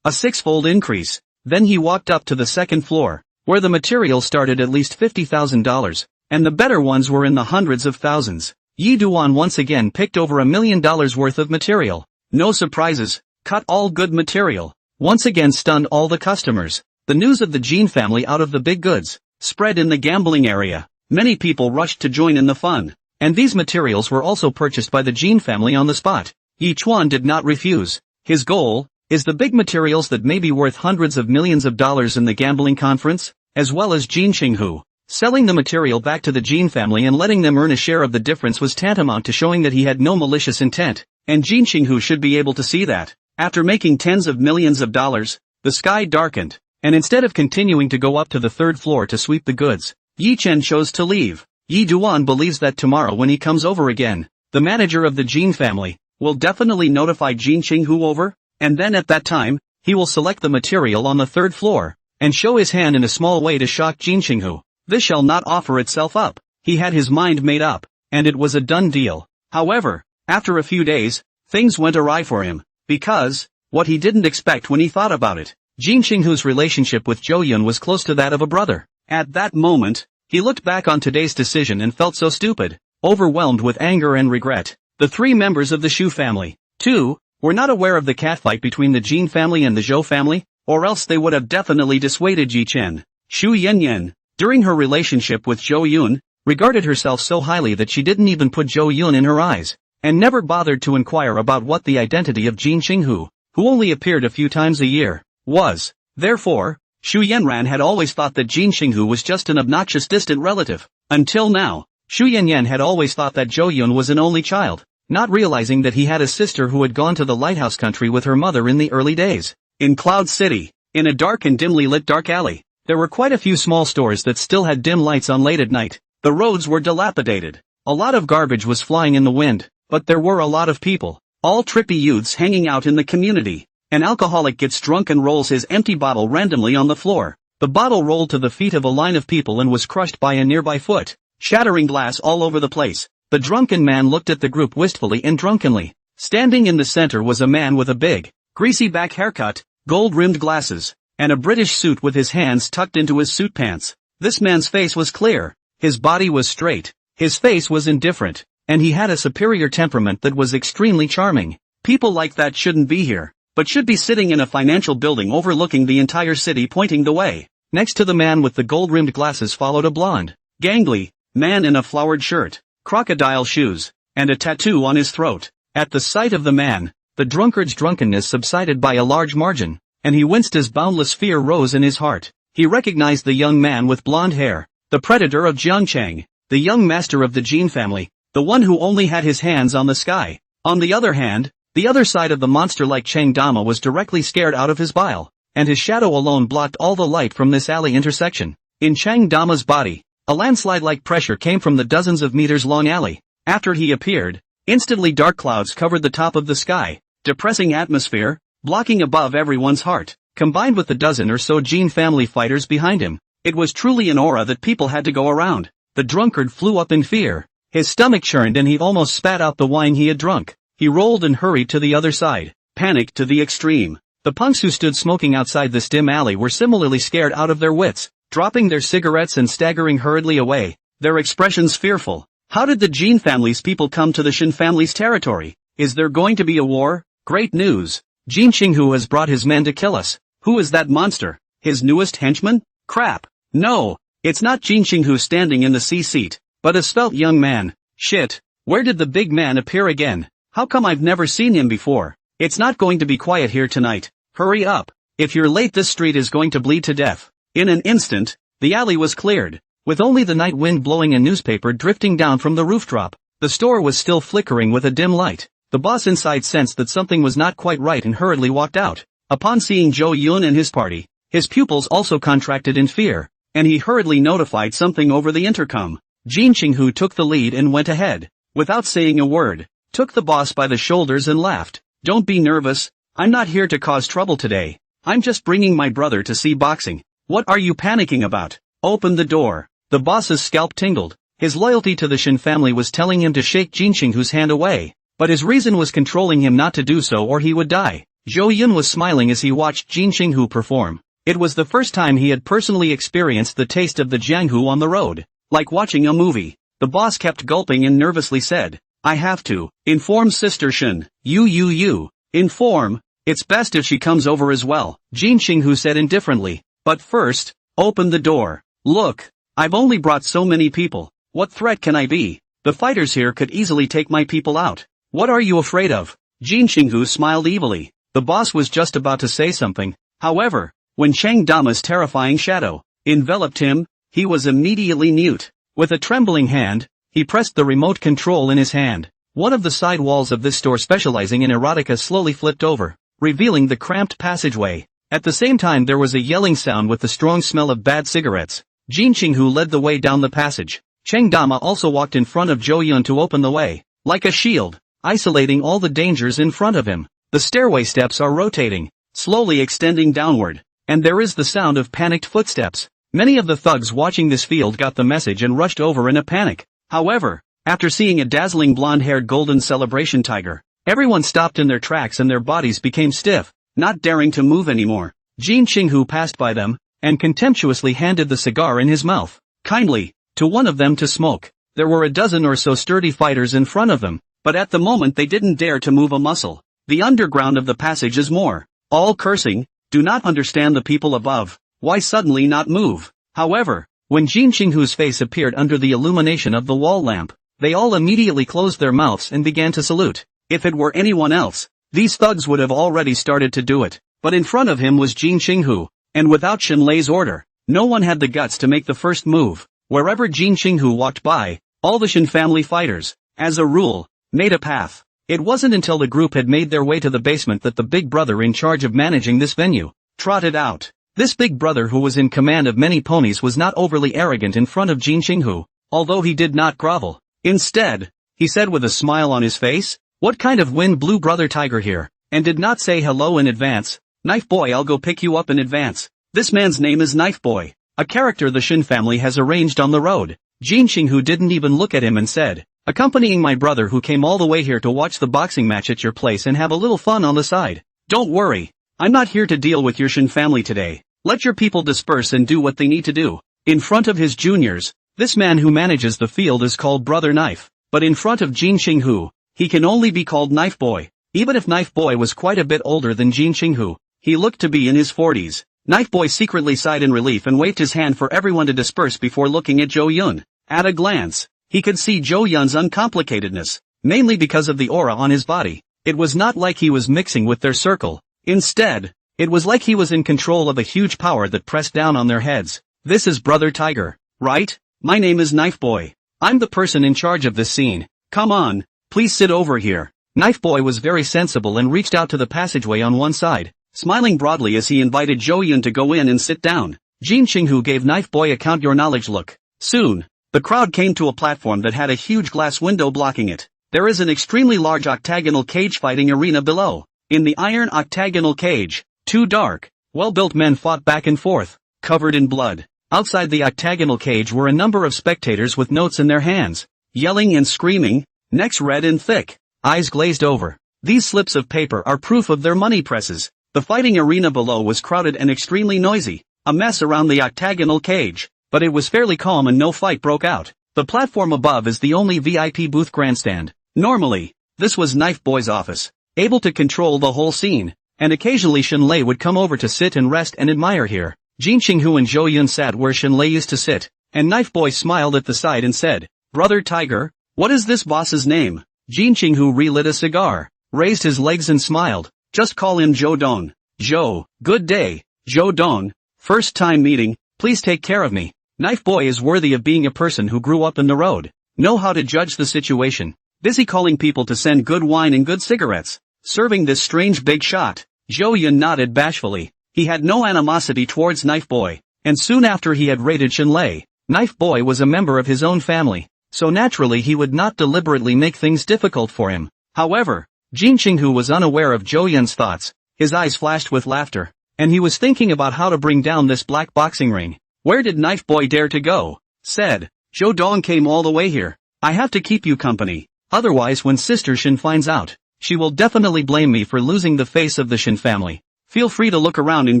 a six-fold increase. Then he walked up to the second floor, where the material started at least $50,000, and the better ones were in the hundreds of thousands. Yi Duan once again picked over $1 million worth of material. No surprises, cut all good material. Once again stunned all the customers. The news of the Jin family out of the big goods spread in the gambling area. Many people rushed to join in the fun. And these materials were also purchased by the Jin family on the spot. Yichuan did not refuse. His goal is the big materials that may be worth hundreds of millions of dollars in the gambling conference, as well as Jin Qinghu. Selling the material back to the Jin family and letting them earn a share of the difference was tantamount to showing that he had no malicious intent, and Jin Qinghu should be able to see that. After making tens of millions of dollars, the sky darkened, and instead of continuing to go up to the third floor to sweep the goods, Yi Chen chose to leave. Yi Duan believes that tomorrow when he comes over again, the manager of the Jin family will definitely notify Jin Qinghu over, and then at that time, he will select the material on the third floor, and show his hand in a small way to shock Jin Qinghu. This shall not offer itself up. He had his mind made up, and it was a done deal. However, after a few days, things went awry for him, because, what he didn't expect when he thought about it, Jin Qinghu's relationship with Zhou Yun was close to that of a brother. At that moment, he looked back on today's decision and felt so stupid, overwhelmed with anger and regret. The three members of the Shu family, too, were not aware of the catfight between the Jin family and the Zhou family, or else they would have definitely dissuaded Ji Chen. Shu Yanyan, during her relationship with Zhou Yun, regarded herself so highly that she didn't even put Zhou Yun in her eyes, and never bothered to inquire about what the identity of Jin Qinghu, who only appeared a few times a year, was. Therefore, Shu Yanran had always thought that Jin Qinghu was just an obnoxious distant relative. Until now, Shu Yanyan had always thought that Zhou Yun was an only child, not realizing that he had a sister who had gone to the lighthouse country with her mother in the early days. In Cloud City, in a dark and dimly lit dark alley, there were quite a few small stores that still had dim lights on late at night. The roads were dilapidated. A lot of garbage was flying in the wind, but there were a lot of people, all trippy youths hanging out in the community. An alcoholic gets drunk and rolls his empty bottle randomly on the floor. The bottle rolled to the feet of a line of people and was crushed by a nearby foot, shattering glass all over the place. The drunken man looked at the group wistfully and drunkenly. Standing in the center was a man with a big, greasy back haircut, gold-rimmed glasses, and a British suit with his hands tucked into his suit pants. This man's face was clear, his body was straight, his face was indifferent, and he had a superior temperament that was extremely charming. People like that shouldn't be here, but should be sitting in a financial building overlooking the entire city pointing the way. Next to the man with the gold-rimmed glasses followed a blonde, gangly man in a flowered shirt, crocodile shoes, and a tattoo on his throat. At the sight of the man, the drunkard's drunkenness subsided by a large margin, and he winced as boundless fear rose in his heart. He recognized the young man with blonde hair, the predator of Jiangchang, the young master of the Jin family, the one who only had his hands on the sky. On the other hand, the other side of the monster like Chang Dama was directly scared out of his bile, and his shadow alone blocked all the light from this alley intersection. In Chang Dama's body, a landslide-like pressure came from the dozens of meters long alley. After he appeared, instantly dark clouds covered the top of the sky, depressing atmosphere, blocking above everyone's heart, combined with the dozen or so Jin family fighters behind him. It was truly an aura that people had to go around. The drunkard flew up in fear. His stomach churned and he almost spat out the wine he had drunk. He rolled and hurried to the other side, panicked to the extreme. The punks who stood smoking outside this dim alley were similarly scared out of their wits. dropping their cigarettes and staggering hurriedly away, their expressions fearful. How did the Jin family's people come to the Shin family's territory? Is there going to be a war? Great news! Jin Qinghu has brought his men to kill us. Who is that monster? His newest henchman? Crap! No! It's not Jin Qinghu standing in the C-seat, but a svelte young man. Shit! Where did the big man appear again? How come I've never seen him before? It's not going to be quiet here tonight. Hurry up! If you're late, this street is going to bleed to death. In an instant, the alley was cleared. With only the night wind blowing a newspaper drifting down from the rooftop, the store was still flickering with a dim light. The boss inside sensed that something was not quite right and hurriedly walked out. Upon seeing Zhou Yun and his party, his pupils also contracted in fear, and he hurriedly notified something over the intercom. Jin Qinghu took the lead and went ahead, without saying a word, took the boss by the shoulders and laughed. Don't be nervous, I'm not here to cause trouble today. I'm just bringing my brother to see boxing. What are you panicking about? Open the door. The boss's scalp tingled. His loyalty to the Shin family was telling him to shake Jin Qinghu's hand away, but his reason was controlling him not to do so or he would die. Zhou Yun was smiling as he watched Jin Qinghu perform. It was the first time he had personally experienced the taste of the Jianghu on the road. Like watching a movie. The boss kept gulping and nervously said, I have to inform Sister Shin. You. Inform? It's best if she comes over as well, Jin Qinghu said indifferently. But first, open the door. Look. I've only brought so many people. What threat can I be? The fighters here could easily take my people out. What are you afraid of? Jin Qinghu smiled evilly. The boss was just about to say something. However, when Chang Dama's terrifying shadow enveloped him, he was immediately mute. With a trembling hand, he pressed the remote control in his hand. One of the side walls of this store specializing in erotica slowly flipped over, revealing the cramped passageway. At the same time there was a yelling sound with the strong smell of bad cigarettes. Jin Qinghu led the way down the passage. Cheng Dama also walked in front of Zhou Yun to open the way, like a shield, isolating all the dangers in front of him. The stairway steps are rotating, slowly extending downward, and there is the sound of panicked footsteps. Many of the thugs watching this field got the message and rushed over in a panic. However, after seeing a dazzling blonde-haired golden celebration tiger, everyone stopped in their tracks and their bodies became stiff, not daring to move anymore. Jin Qinghu passed by them, and contemptuously handed the cigar in his mouth, kindly, to one of them to smoke. There were a dozen or so sturdy fighters in front of them, but at the moment they didn't dare to move a muscle. The underground of the passage is more, all cursing, do not understand the people above, why suddenly not move? However, when Jin Qinghu's face appeared under the illumination of the wall lamp, they all immediately closed their mouths and began to salute. If it were anyone else, these thugs would have already started to do it, but in front of him was Jin Qinghu. And without Shinlei's order, no one had the guts to make the first move. Wherever Jin Qinghu walked by, all the Shin family fighters, as a rule, made a path. It wasn't until the group had made their way to the basement that the big brother in charge of managing this venue trotted out. This big brother who was in command of many ponies was not overly arrogant in front of Jin Qinghu, although he did not grovel. Instead, he said with a smile on his face, what kind of wind blew brother tiger here? And did not say hello in advance. Knife Boy, I'll go pick you up in advance. This man's name is Knife Boy, a character the Shin family has arranged on the road. Jin Qinghu didn't even look at him and said, accompanying my brother who came all the way here to watch the boxing match at your place and have a little fun on the side. Don't worry, I'm not here to deal with your Shin family today. Let your people disperse and do what they need to do. In front of his juniors, this man who manages the field is called Brother Knife, but in front of Jin Qinghu, he can only be called Knife Boy. Even if Knife Boy was quite a bit older than Jin Qinghu, he looked to be in his 40s. Knife Boy secretly sighed in relief and waved his hand for everyone to disperse before looking at Zhou Yun. At a glance, he could see Zhou Yun's uncomplicatedness, mainly because of the aura on his body. It was not like he was mixing with their circle. Instead, it was like he was in control of a huge power that pressed down on their heads. This is Brother Tiger, right? My name is Knife Boy. I'm the person in charge of this scene. Come on, please sit over here. Knife Boy was very sensible and reached out to the passageway on one side, smiling broadly as he invited Zhou Yun to go in and sit down. Jin Qinghu gave Knife Boy a count your knowledge look. Soon, the crowd came to a platform that had a huge glass window blocking it. There is an extremely large octagonal cage fighting arena below. In the iron octagonal cage, two dark, well-built men fought back and forth, covered in blood. Outside the octagonal cage were a number of spectators with notes in their hands, yelling and screaming, necks red and thick, eyes glazed over. These slips of paper are proof of their money presses. The fighting arena below was crowded and extremely noisy. a mess around the octagonal cage, but it was fairly calm and no fight broke out. The platform above is the only VIP booth grandstand. Normally, this was Knife Boy's office, able to control the whole scene, and occasionally Shinlei would come over to sit and rest and admire here. Jin Qinghu and Zhou Yun sat where Shinlei used to sit, and Knife Boy smiled at the side and said, "Brother Tiger, what is this boss's name?" Jin Qinghu relit a cigar, raised his legs and smiled. "Just call him Zhou Dong." "Zhou, good day, Zhou Dong. First time meeting, please take care of me." Knife Boy is worthy of being a person who grew up in the road, know how to judge the situation, busy calling people to send good wine and good cigarettes, serving this strange big shot. Zhou Yun nodded bashfully. He had no animosity towards Knife Boy, and soon after he had raided Shinlei, Knife Boy was a member of his own family, so naturally he would not deliberately make things difficult for him. However, Jin Qinghu was unaware of Zhou Yun's thoughts. His eyes flashed with laughter, and he was thinking about how to bring down this black boxing ring. "Where did Knife Boy dare to go?" said. "Zhou Dong came all the way here. I have to keep you company, otherwise when Sister Shin finds out, she will definitely blame me for losing the face of the Shin family. Feel free to look around and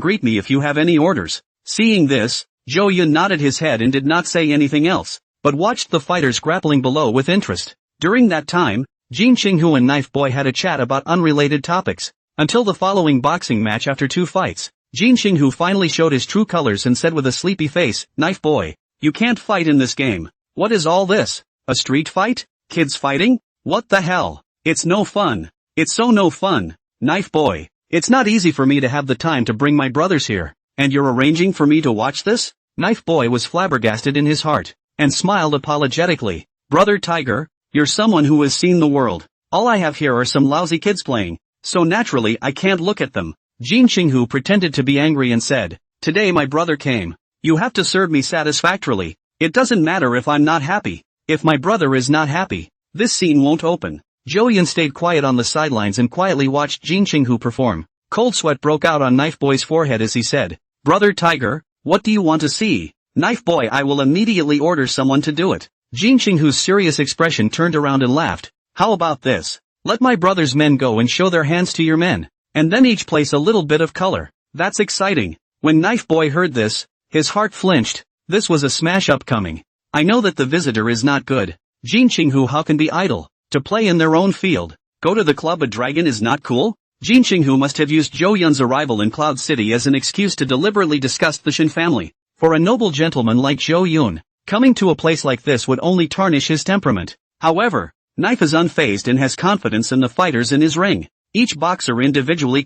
greet me if you have any orders." Seeing this, Zhou Yun nodded his head and did not say anything else, but watched the fighters grappling below with interest. During that time, Jin Qinghu and Knife Boy had a chat about unrelated topics, until the following boxing match. After 2 fights, Jin Qinghu finally showed his true colors and said with a sleepy face, "Knife Boy, you can't fight in this game. What is all this? A street fight? Kids fighting? What the hell? It's no fun. It's so no fun. Knife Boy, it's not easy for me to have the time to bring my brothers here, and you're arranging for me to watch this?" Knife Boy was flabbergasted in his heart, and smiled apologetically. "Brother Tiger, you're someone who has seen the world. All I have here are some lousy kids playing, so naturally I can't look at them." Jin Qinghu pretended to be angry and said, "Today my brother came. You have to serve me satisfactorily. It doesn't matter if I'm not happy. If my brother is not happy, this scene won't open." Zhou Yun stayed quiet on the sidelines and quietly watched Jin Qinghu perform. Cold sweat broke out on Knife Boy's forehead as he said, "Brother Tiger, what do you want to see?" "Knife Boy, I will immediately order someone to do it." Jin Qinghu's serious expression turned around and laughed. "How about this? Let my brother's men go and show their hands to your men, and then each place a little bit of color. That's exciting." When Knife Boy heard this, his heart flinched. This was a smash-up coming. "I know that the visitor is not good. Jin Qinghu, how can be idle? To play in their own field, go to the club a dragon is not cool?" Jin Qinghu must have used Zhou Yun's arrival in Cloud City as an excuse to deliberately disgust the Shin family. For a noble gentleman like Zhou Yun, coming to a place like this would only tarnish his temperament. However, Knife is unfazed and has confidence in the fighters in his ring. Each boxer individually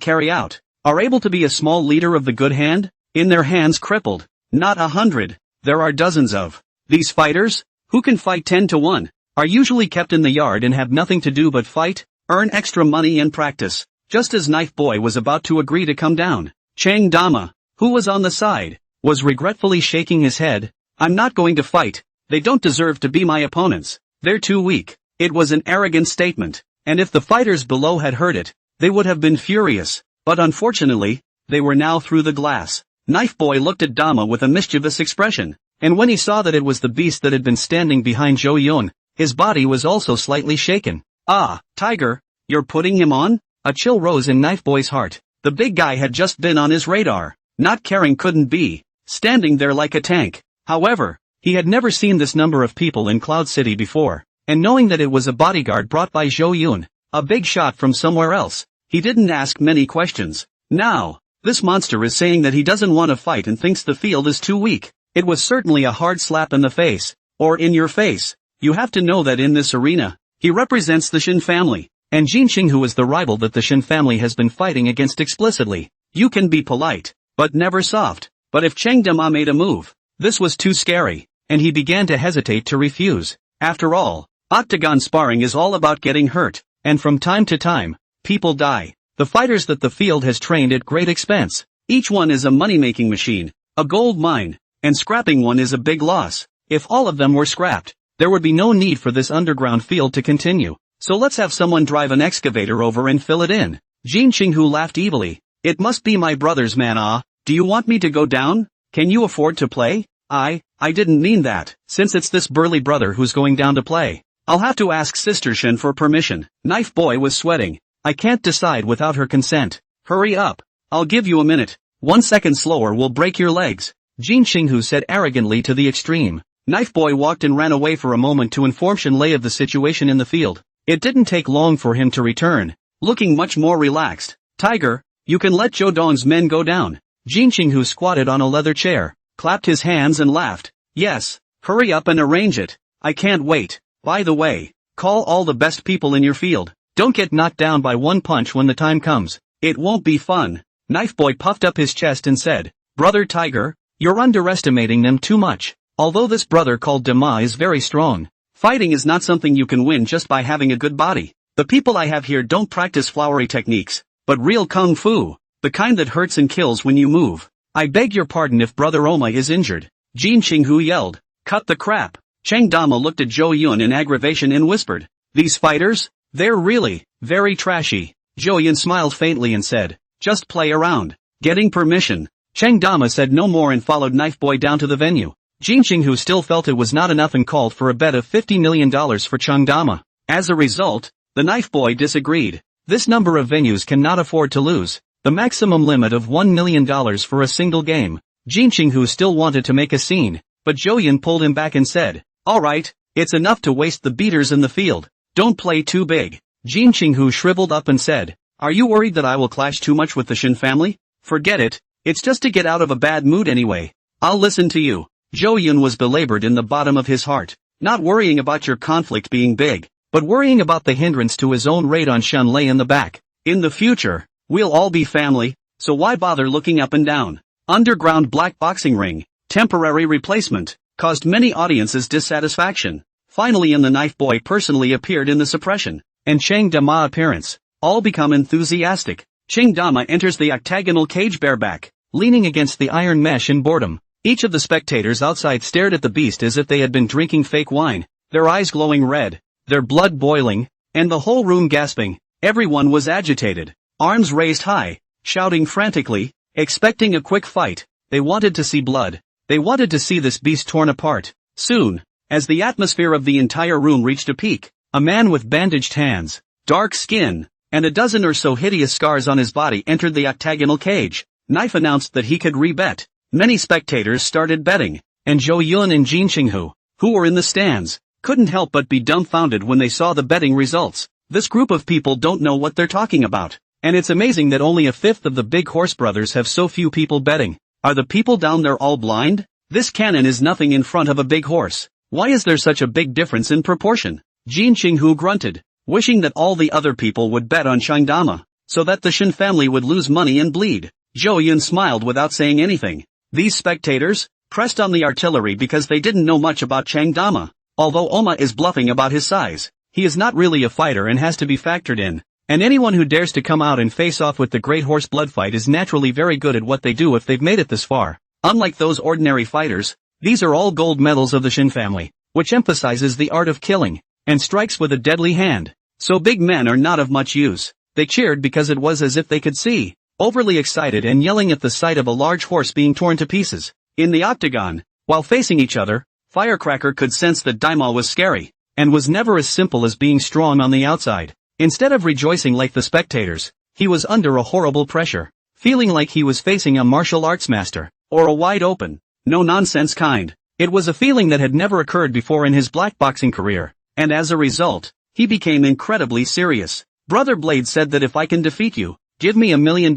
are able to be a small leader of the good hand, in their hands crippled. Not 100, there are dozens of these fighters, who can fight 10 to 1, are usually kept in the yard and have nothing to do but fight, earn extra money and practice. Just as Knife Boy was about to agree to come down, Chang Dama, who was on the side, was regretfully shaking his head. "I'm not going to fight. They don't deserve to be my opponents. They're too weak." It was an arrogant statement, and if the fighters below had heard it, they would have been furious, but unfortunately, they were now through the glass. Knife Boy looked at Dama with a mischievous expression, and when he saw that it was the beast that had been standing behind Zhou Yun, his body was also slightly shaken. "Ah, Tiger, you're putting him on?" A chill rose in Knife Boy's heart. The big guy had just been on his radar. Not caring couldn't be, standing there like a tank. However, he had never seen this number of people in Cloud City before, and knowing that it was a bodyguard brought by Zhou Yun, a big shot from somewhere else, he didn't ask many questions. Now, this monster is saying that he doesn't want to fight and thinks the field is too weak. It was certainly a hard slap in the face, or in your face. You have to know that in this arena, he represents the Shin family, and Jin Qinghu is the rival that the Shin family has been fighting against explicitly. You can be polite, but never soft. But if Cheng Dama made a move, this was too scary, and he began to hesitate to refuse. After all, octagon sparring is all about getting hurt, and from time to time, people die. The fighters that the field has trained at great expense. Each one is a money-making machine, a gold mine, and scrapping one is a big loss. If all of them were scrapped, there would be no need for this underground field to continue. So let's have someone drive an excavator over and fill it in. Jin Qinghu laughed evilly. "It must be my brother's man. Ah, do you want me to go down? Can you afford to play?" I didn't mean that. Since it's this burly brother who's going down to play, I'll have to ask Sister Shin for permission." Knife Boy was sweating. "I can't decide without her consent." "Hurry up. I'll give you a minute." 1 second slower will break your legs, Jin Xinghu said arrogantly to the extreme. Knife Boy walked and ran away for a moment to inform Shenlei of the situation in the field. It didn't take long for him to return, looking much more relaxed. Tiger, you can let Zhou Dong's men go down. Jin Xinghu squatted on a leather chair, clapped his hands and laughed. Yes, hurry up and arrange it. I can't wait. By the way, call all the best people in your field. Don't get knocked down by one punch when the time comes. It won't be fun. Knife Boy puffed up his chest and said, Brother Tiger, you're underestimating them too much. Although this brother called Dama is very strong, fighting is not something you can win just by having a good body. The people I have here don't practice flowery techniques, but real kung fu, the kind that hurts and kills when you move. I beg your pardon if Brother Oma is injured. Jin Xinghu yelled, cut the crap. Cheng Dama looked at Zhou Yun in aggravation and whispered, these fighters? They're really, very trashy. Zhou Yun smiled faintly and said, just play around. Getting permission. Cheng Dama said no more and followed Knife Boy down to the venue. Jin Xinghu still felt it was not enough and called for a bet of $50 million for Cheng Dama. As a result, the Knife Boy disagreed. This number of venues cannot afford to lose the maximum limit of $1 million for a single game. Jin Xinghu still wanted to make a scene, but Zhou Yun pulled him back and said, alright, it's enough to waste the beaters in the field. Don't play too big. Jin Xinghu shriveled up and said, are you worried that I will clash too much with the Shin family? Forget it, it's just to get out of a bad mood anyway. I'll listen to you. Zhou Yun was belabored in the bottom of his heart, not worrying about your conflict being big, but worrying about the hindrance to his own raid on Shenlei in the back. In the future, we'll all be family, so why bother looking up and down? Underground black boxing ring, temporary replacement, caused many audiences dissatisfaction. Finally the Knife Boy personally appeared in the suppression, and Cheng Dama appearance. All become enthusiastic. Cheng Dama enters the octagonal cage bareback, leaning against the iron mesh in boredom. Each of the spectators outside stared at the beast as if they had been drinking fake wine, their eyes glowing red, their blood boiling, and the whole room gasping. Everyone was agitated, arms raised high, shouting frantically, expecting a quick fight. They wanted to see blood. They wanted to see this beast torn apart. Soon, as the atmosphere of the entire room reached a peak, a man with bandaged hands, dark skin, and a dozen or so hideous scars on his body entered the octagonal cage. Knife announced that he could rebet. Many spectators started betting, and Zhou Yun and Jin Xinghu, who were in the stands, couldn't help but be dumbfounded when they saw the betting results. This group of people don't know what they're talking about, and it's amazing that only a fifth of the Big Horse brothers have so few people betting. Are the people down there all blind? This cannon is nothing in front of a big horse. Why is there such a big difference in proportion? Jin Xinghu grunted, wishing that all the other people would bet on Cheng Dama, so that the Shin family would lose money and bleed. Zhou Yun smiled without saying anything. These spectators pressed on the artillery because they didn't know much about Cheng Dama. Although Oma is bluffing about his size, he is not really a fighter and has to be factored in. And anyone who dares to come out and face off with the Great Horse Blood fight is naturally very good at what they do if they've made it this far. Unlike those ordinary fighters, these are all gold medals of the Shin family, which emphasizes the art of killing, and strikes with a deadly hand. So big men are not of much use. They cheered because it was as if they could see, overly excited and yelling at the sight of a large horse being torn to pieces. In the octagon, while facing each other, Firecracker could sense that Daima was scary, and was never as simple as being strong on the outside. Instead of rejoicing like the spectators, he was under a horrible pressure, feeling like he was facing a martial arts master, or a wide-open, no-nonsense kind. It was a feeling that had never occurred before in his black boxing career, and as a result, he became incredibly serious. Brother Blade said that if I can defeat you, give me $1 million.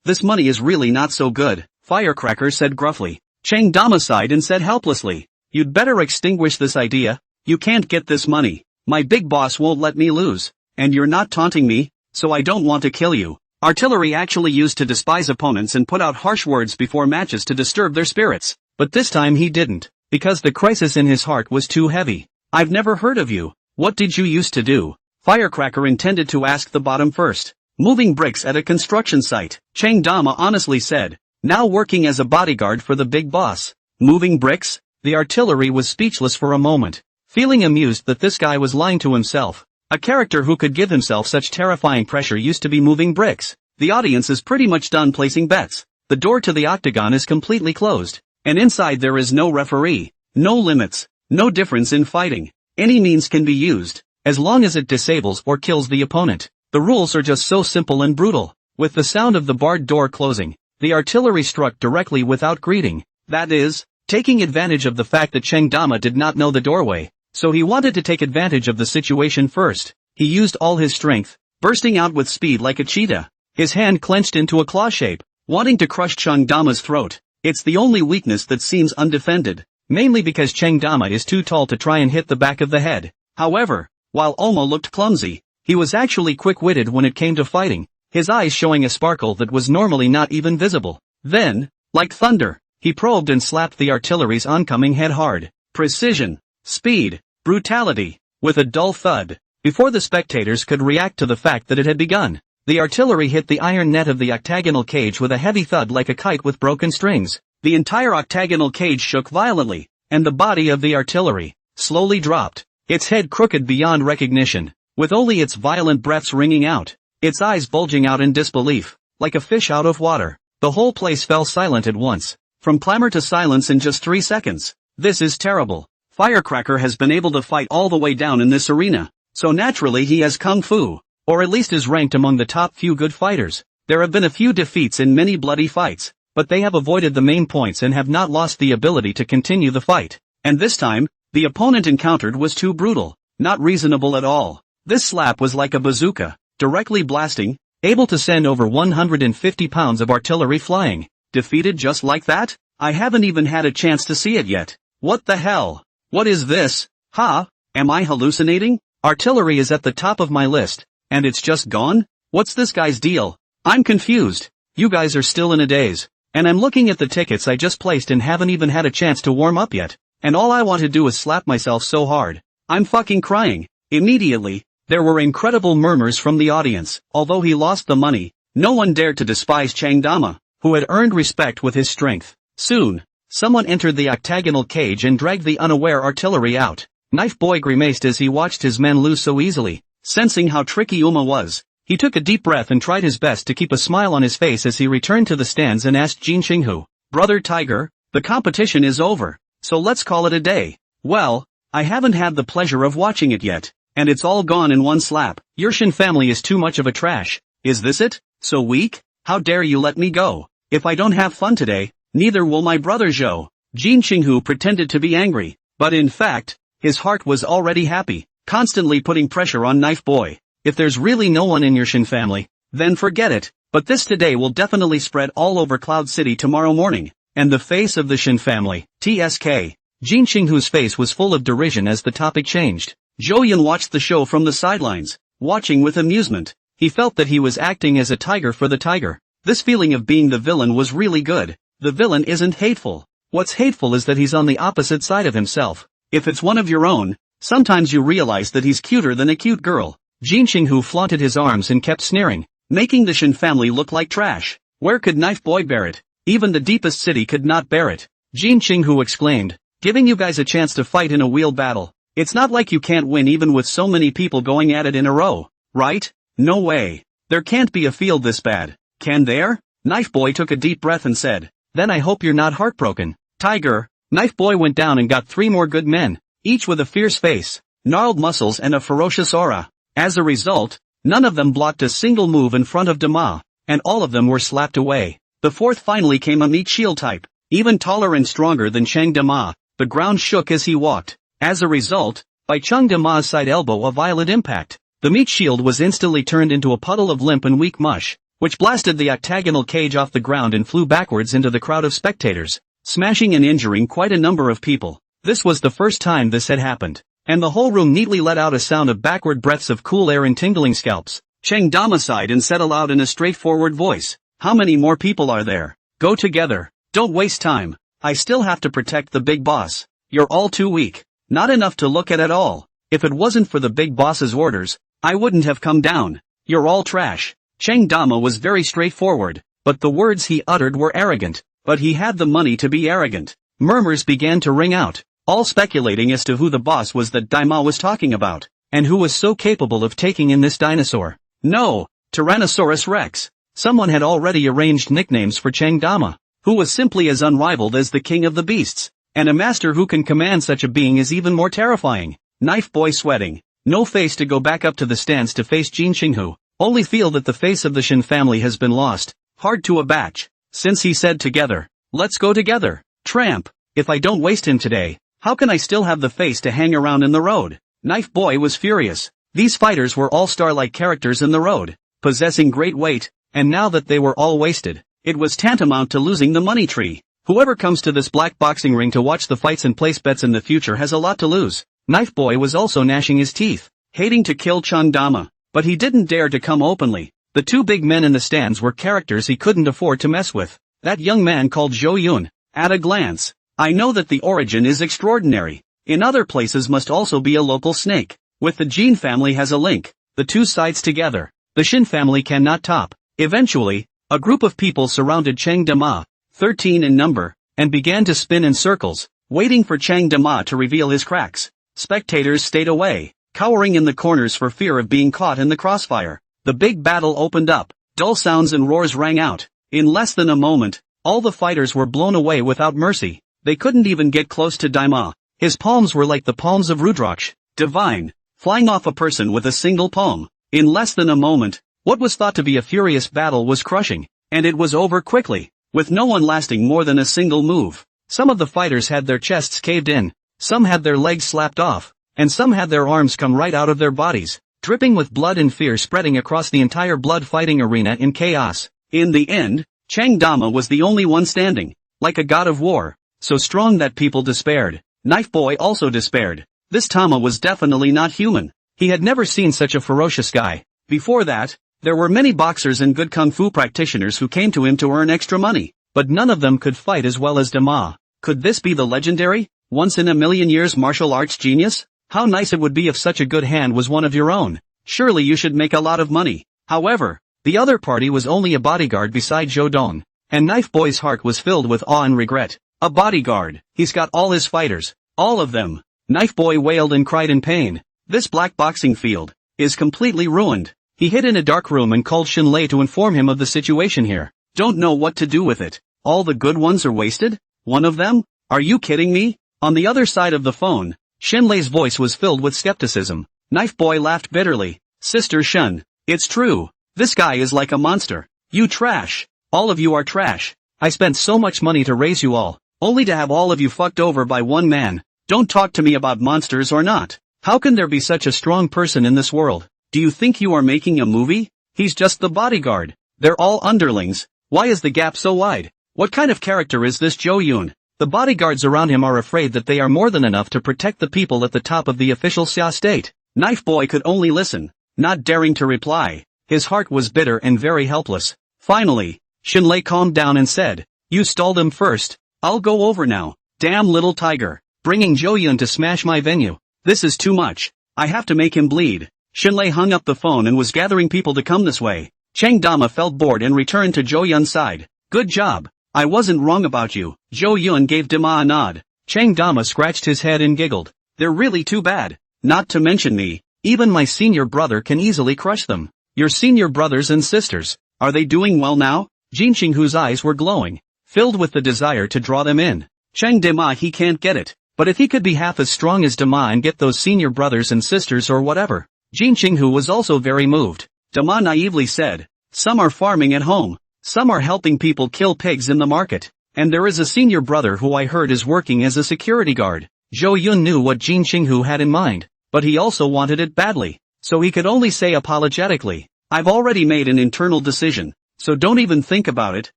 This money is really not so good, Firecracker said gruffly. Cheng Dama sighed and said helplessly, you'd better extinguish this idea. You can't get this money. My big boss won't let me lose. And you're not taunting me, so I don't want to kill you. Artillery actually used to despise opponents and put out harsh words before matches to disturb their spirits. But this time he didn't, because the crisis in his heart was too heavy. I've never heard of you. What did you used to do? Firecracker intended to ask the bottom first. Moving bricks at a construction site, Cheng Dama honestly said. Now working as a bodyguard for the big boss. Moving bricks? The artillery was speechless for a moment, feeling amused that this guy was lying to himself. A character who could give himself such terrifying pressure used to be moving bricks. The audience is pretty much done placing bets. The door to the octagon is completely closed, and inside there is no referee, no limits, no difference in fighting. Any means can be used, as long as it disables or kills the opponent. The rules are just so simple and brutal. With the sound of the barred door closing, the artillery struck directly without greeting. That is, taking advantage of the fact that Cheng Dama did not know the doorway, so he wanted to take advantage of the situation first. He used all his strength, bursting out with speed like a cheetah, his hand clenched into a claw shape, wanting to crush Cheng Dama's throat. It's the only weakness that seems undefended, mainly because Cheng Dama is too tall to try and hit the back of the head. However, while Oma looked clumsy, he was actually quick-witted when it came to fighting, his eyes showing a sparkle that was normally not even visible. Then, like thunder, he probed and slapped the artillery's oncoming head hard. Precision, speed, brutality, with a dull thud. Before the spectators could react to the fact that it had begun, the artillery hit the iron net of the octagonal cage with a heavy thud like a kite with broken strings. The entire octagonal cage shook violently, and the body of the artillery slowly dropped, its head crooked beyond recognition, with only its violent breaths ringing out, its eyes bulging out in disbelief, like a fish out of water. The whole place fell silent at once, from clamor to silence in just 3 seconds. This is terrible. Firecracker has been able to fight all the way down in this arena, so naturally he has kung fu, or at least is ranked among the top few good fighters. There have been a few defeats in many bloody fights, but they have avoided the main points and have not lost the ability to continue the fight. And this time, the opponent encountered was too brutal, not reasonable at all. This slap was like a bazooka, directly blasting, able to send over 150 pounds of artillery flying. Defeated just like that? I haven't even had a chance to see it yet. What the hell? What is this? Ha? Am I hallucinating? Artillery is at the top of my list, and it's just gone? What's this guy's deal? I'm confused. You guys are still in a daze. And I'm looking at the tickets I just placed and haven't even had a chance to warm up yet. And all I want to do is slap myself so hard. I'm fucking crying. Immediately, there were incredible murmurs from the audience. Although he lost the money, no one dared to despise Cheng Dama, who had earned respect with his strength. Soon, someone entered the octagonal cage and dragged the unaware artillery out. Knife Boy grimaced as he watched his men lose so easily. Sensing how tricky Uma was, he took a deep breath and tried his best to keep a smile on his face as he returned to the stands and asked Jin Xinghu, "Brother Tiger, the competition is over, so let's call it a day." "Well, I haven't had the pleasure of watching it yet, and it's all gone in one slap. Your Shin family is too much of a trash. Is this it? So weak? How dare you let me go? If I don't have fun today, neither will my brother Zhou." Jin Xinghu pretended to be angry, but in fact, his heart was already happy, constantly putting pressure on Knife Boy. If there's really no one in your Shin family, then forget it, but this today will definitely spread all over Cloud City tomorrow morning. And the face of the Shin family, TSK. Jin Xinghu's face was full of derision as the topic changed. Zhou Yun watched the show from the sidelines, watching with amusement. He felt that he was acting as a tiger for the tiger. This feeling of being the villain was really good. The villain isn't hateful. What's hateful is that he's on the opposite side of himself. If it's one of your own, sometimes you realize that he's cuter than a cute girl. Jin Xinghu flaunted his arms and kept sneering, making the Shin family look like trash. Where could Knife Boy bear it? Even the deepest city could not bear it. Jin Xinghu exclaimed, "Giving you guys a chance to fight in a wheel battle. It's not like you can't win even with so many people going at it in a row, right? No way. There can't be a field this bad. Can there?" Knife Boy took a deep breath and said, "Then I hope you're not heartbroken, Tiger." Knife Boy went down and got 3 more good men, each with a fierce face, gnarled muscles and a ferocious aura. As a result, none of them blocked a single move in front of Dama, and all of them were slapped away. The 4th finally came a meat shield type, even taller and stronger than Cheng Dama. The ground shook as he walked. As a result, by Cheng Dama's side elbow a violent impact, the meat shield was instantly turned into a puddle of limp and weak mush, which blasted the octagonal cage off the ground and flew backwards into the crowd of spectators, smashing and injuring quite a number of people. This was the first time this had happened, and the whole room neatly let out a sound of backward breaths of cool air and tingling scalps. Cheng Dama sighed and said aloud in a straightforward voice, "How many more people are there? Go together. Don't waste time. I still have to protect the big boss. You're all too weak. Not enough to look at all. If it wasn't for the big boss's orders, I wouldn't have come down. You're all trash." Cheng Dama was very straightforward, but the words he uttered were arrogant. But he had the money to be arrogant. Murmurs began to ring out, all speculating as to who the boss was that Daima was talking about, and who was so capable of taking in this dinosaur. No, Tyrannosaurus Rex. Someone had already arranged nicknames for Cheng Dama, who was simply as unrivaled as the king of the beasts, and a master who can command such a being is even more terrifying. Knife Boy sweating, no face to go back up to the stands to face Jin Xinghu, only feel that the face of the Shin family has been lost, hard to abach. since he said together. Let's go together. Tramp. If I don't waste him today, how can I still have the face to hang around in the road? Knife Boy was furious. These fighters were all star-like characters in the road, possessing great weight, and now that they were all wasted, it was tantamount to losing the money tree. Whoever comes to this black boxing ring to watch the fights and place bets in the future has a lot to lose. Knife Boy was also gnashing his teeth, hating to kill Changdama, but he didn't dare to come openly. The two big men in the stands were characters he couldn't afford to mess with. That young man called Zhou Yun. At a glance, I know that the origin is extraordinary. In other places must also be a local snake. With the Jin family has a link. The two sides together, the Shin family cannot top. Eventually, a group of people surrounded Chang Dama, 13 in number, and began to spin in circles, waiting for Chang Dama to reveal his cracks. Spectators stayed away, cowering in the corners for fear of being caught in the crossfire. The big battle opened up. Dull sounds and roars rang out. In less than a moment, all the fighters were blown away without mercy. They couldn't even get close to Daima. His palms were like the palms of Rudraksh, divine, flying off a person with a single palm. In less than a moment, what was thought to be a furious battle was crushing, and it was over quickly, with no one lasting more than a single move. Some of the fighters had their chests caved in, some had their legs slapped off, and some had their arms come right out of their bodies, dripping with blood and fear spreading across the entire blood-fighting arena in chaos. In the end, Chang Dama was the only one standing, like a god of war, so strong that people despaired. Knife Boy also despaired. This Tama was definitely not human. He had never seen such a ferocious guy. Before that, there were many boxers and good kung fu practitioners who came to him to earn extra money, but none of them could fight as well as Dama. Could this be the legendary, once-in-a-million-years martial arts genius? How nice it would be if such a good hand was one of your own. Surely you should make a lot of money. However, the other party was only a bodyguard beside Zhou Dong, and Knife Boy's heart was filled with awe and regret. A bodyguard. He's got all his fighters. All of them. Knife Boy wailed and cried in pain. This black boxing field is completely ruined. He hid in a dark room and called Shinlei to inform him of the situation here. Don't know what to do with it. All the good ones are wasted? One of them? Are you kidding me? On the other side of the phone, Shinlei's voice was filled with skepticism. Knife Boy laughed bitterly. Sister Shun, it's true. This guy is like a monster. You trash. All of you are trash. I spent so much money to raise you all, only to have all of you fucked over by one man. Don't talk to me about monsters or not. How can there be such a strong person in this world? Do you think you are making a movie? He's just the bodyguard. They're all underlings. Why is the gap so wide? What kind of character is this Zhou Yun? The bodyguards around him are afraid that they are more than enough to protect the people at the top of the official Xia state. Knife Boy could only listen, not daring to reply. His heart was bitter and very helpless. Finally, Shinlei calmed down and said, "You stalled him first. I'll go over now. Damn little tiger. Bringing Zhou Yun to smash my venue. This is too much. I have to make him bleed." Shinlei hung up the phone and was gathering people to come this way. Chang Dama felt bored and returned to Zhou Yun's side. "Good job. I wasn't wrong about you." Zhou Yun gave Dama a nod. Chang Dama scratched his head and giggled. "They're really too bad. Not to mention me. Even my senior brother can easily crush them." "Your senior brothers and sisters, are they doing well now?" Jin Xinghu's eyes were glowing, filled with the desire to draw them in. Chang Dama, he can't get it. But if he could be half as strong as Dama and get those senior brothers and sisters or whatever. Jin Xinghu was also very moved. Dama naively said, "Some are farming at home. Some are helping people kill pigs in the market. And there is a senior brother who I heard is working as a security guard." Zhou Yun knew what Jin Xinghu had in mind, but he also wanted it badly. So he could only say apologetically, "I've already made an internal decision, so don't even think about it,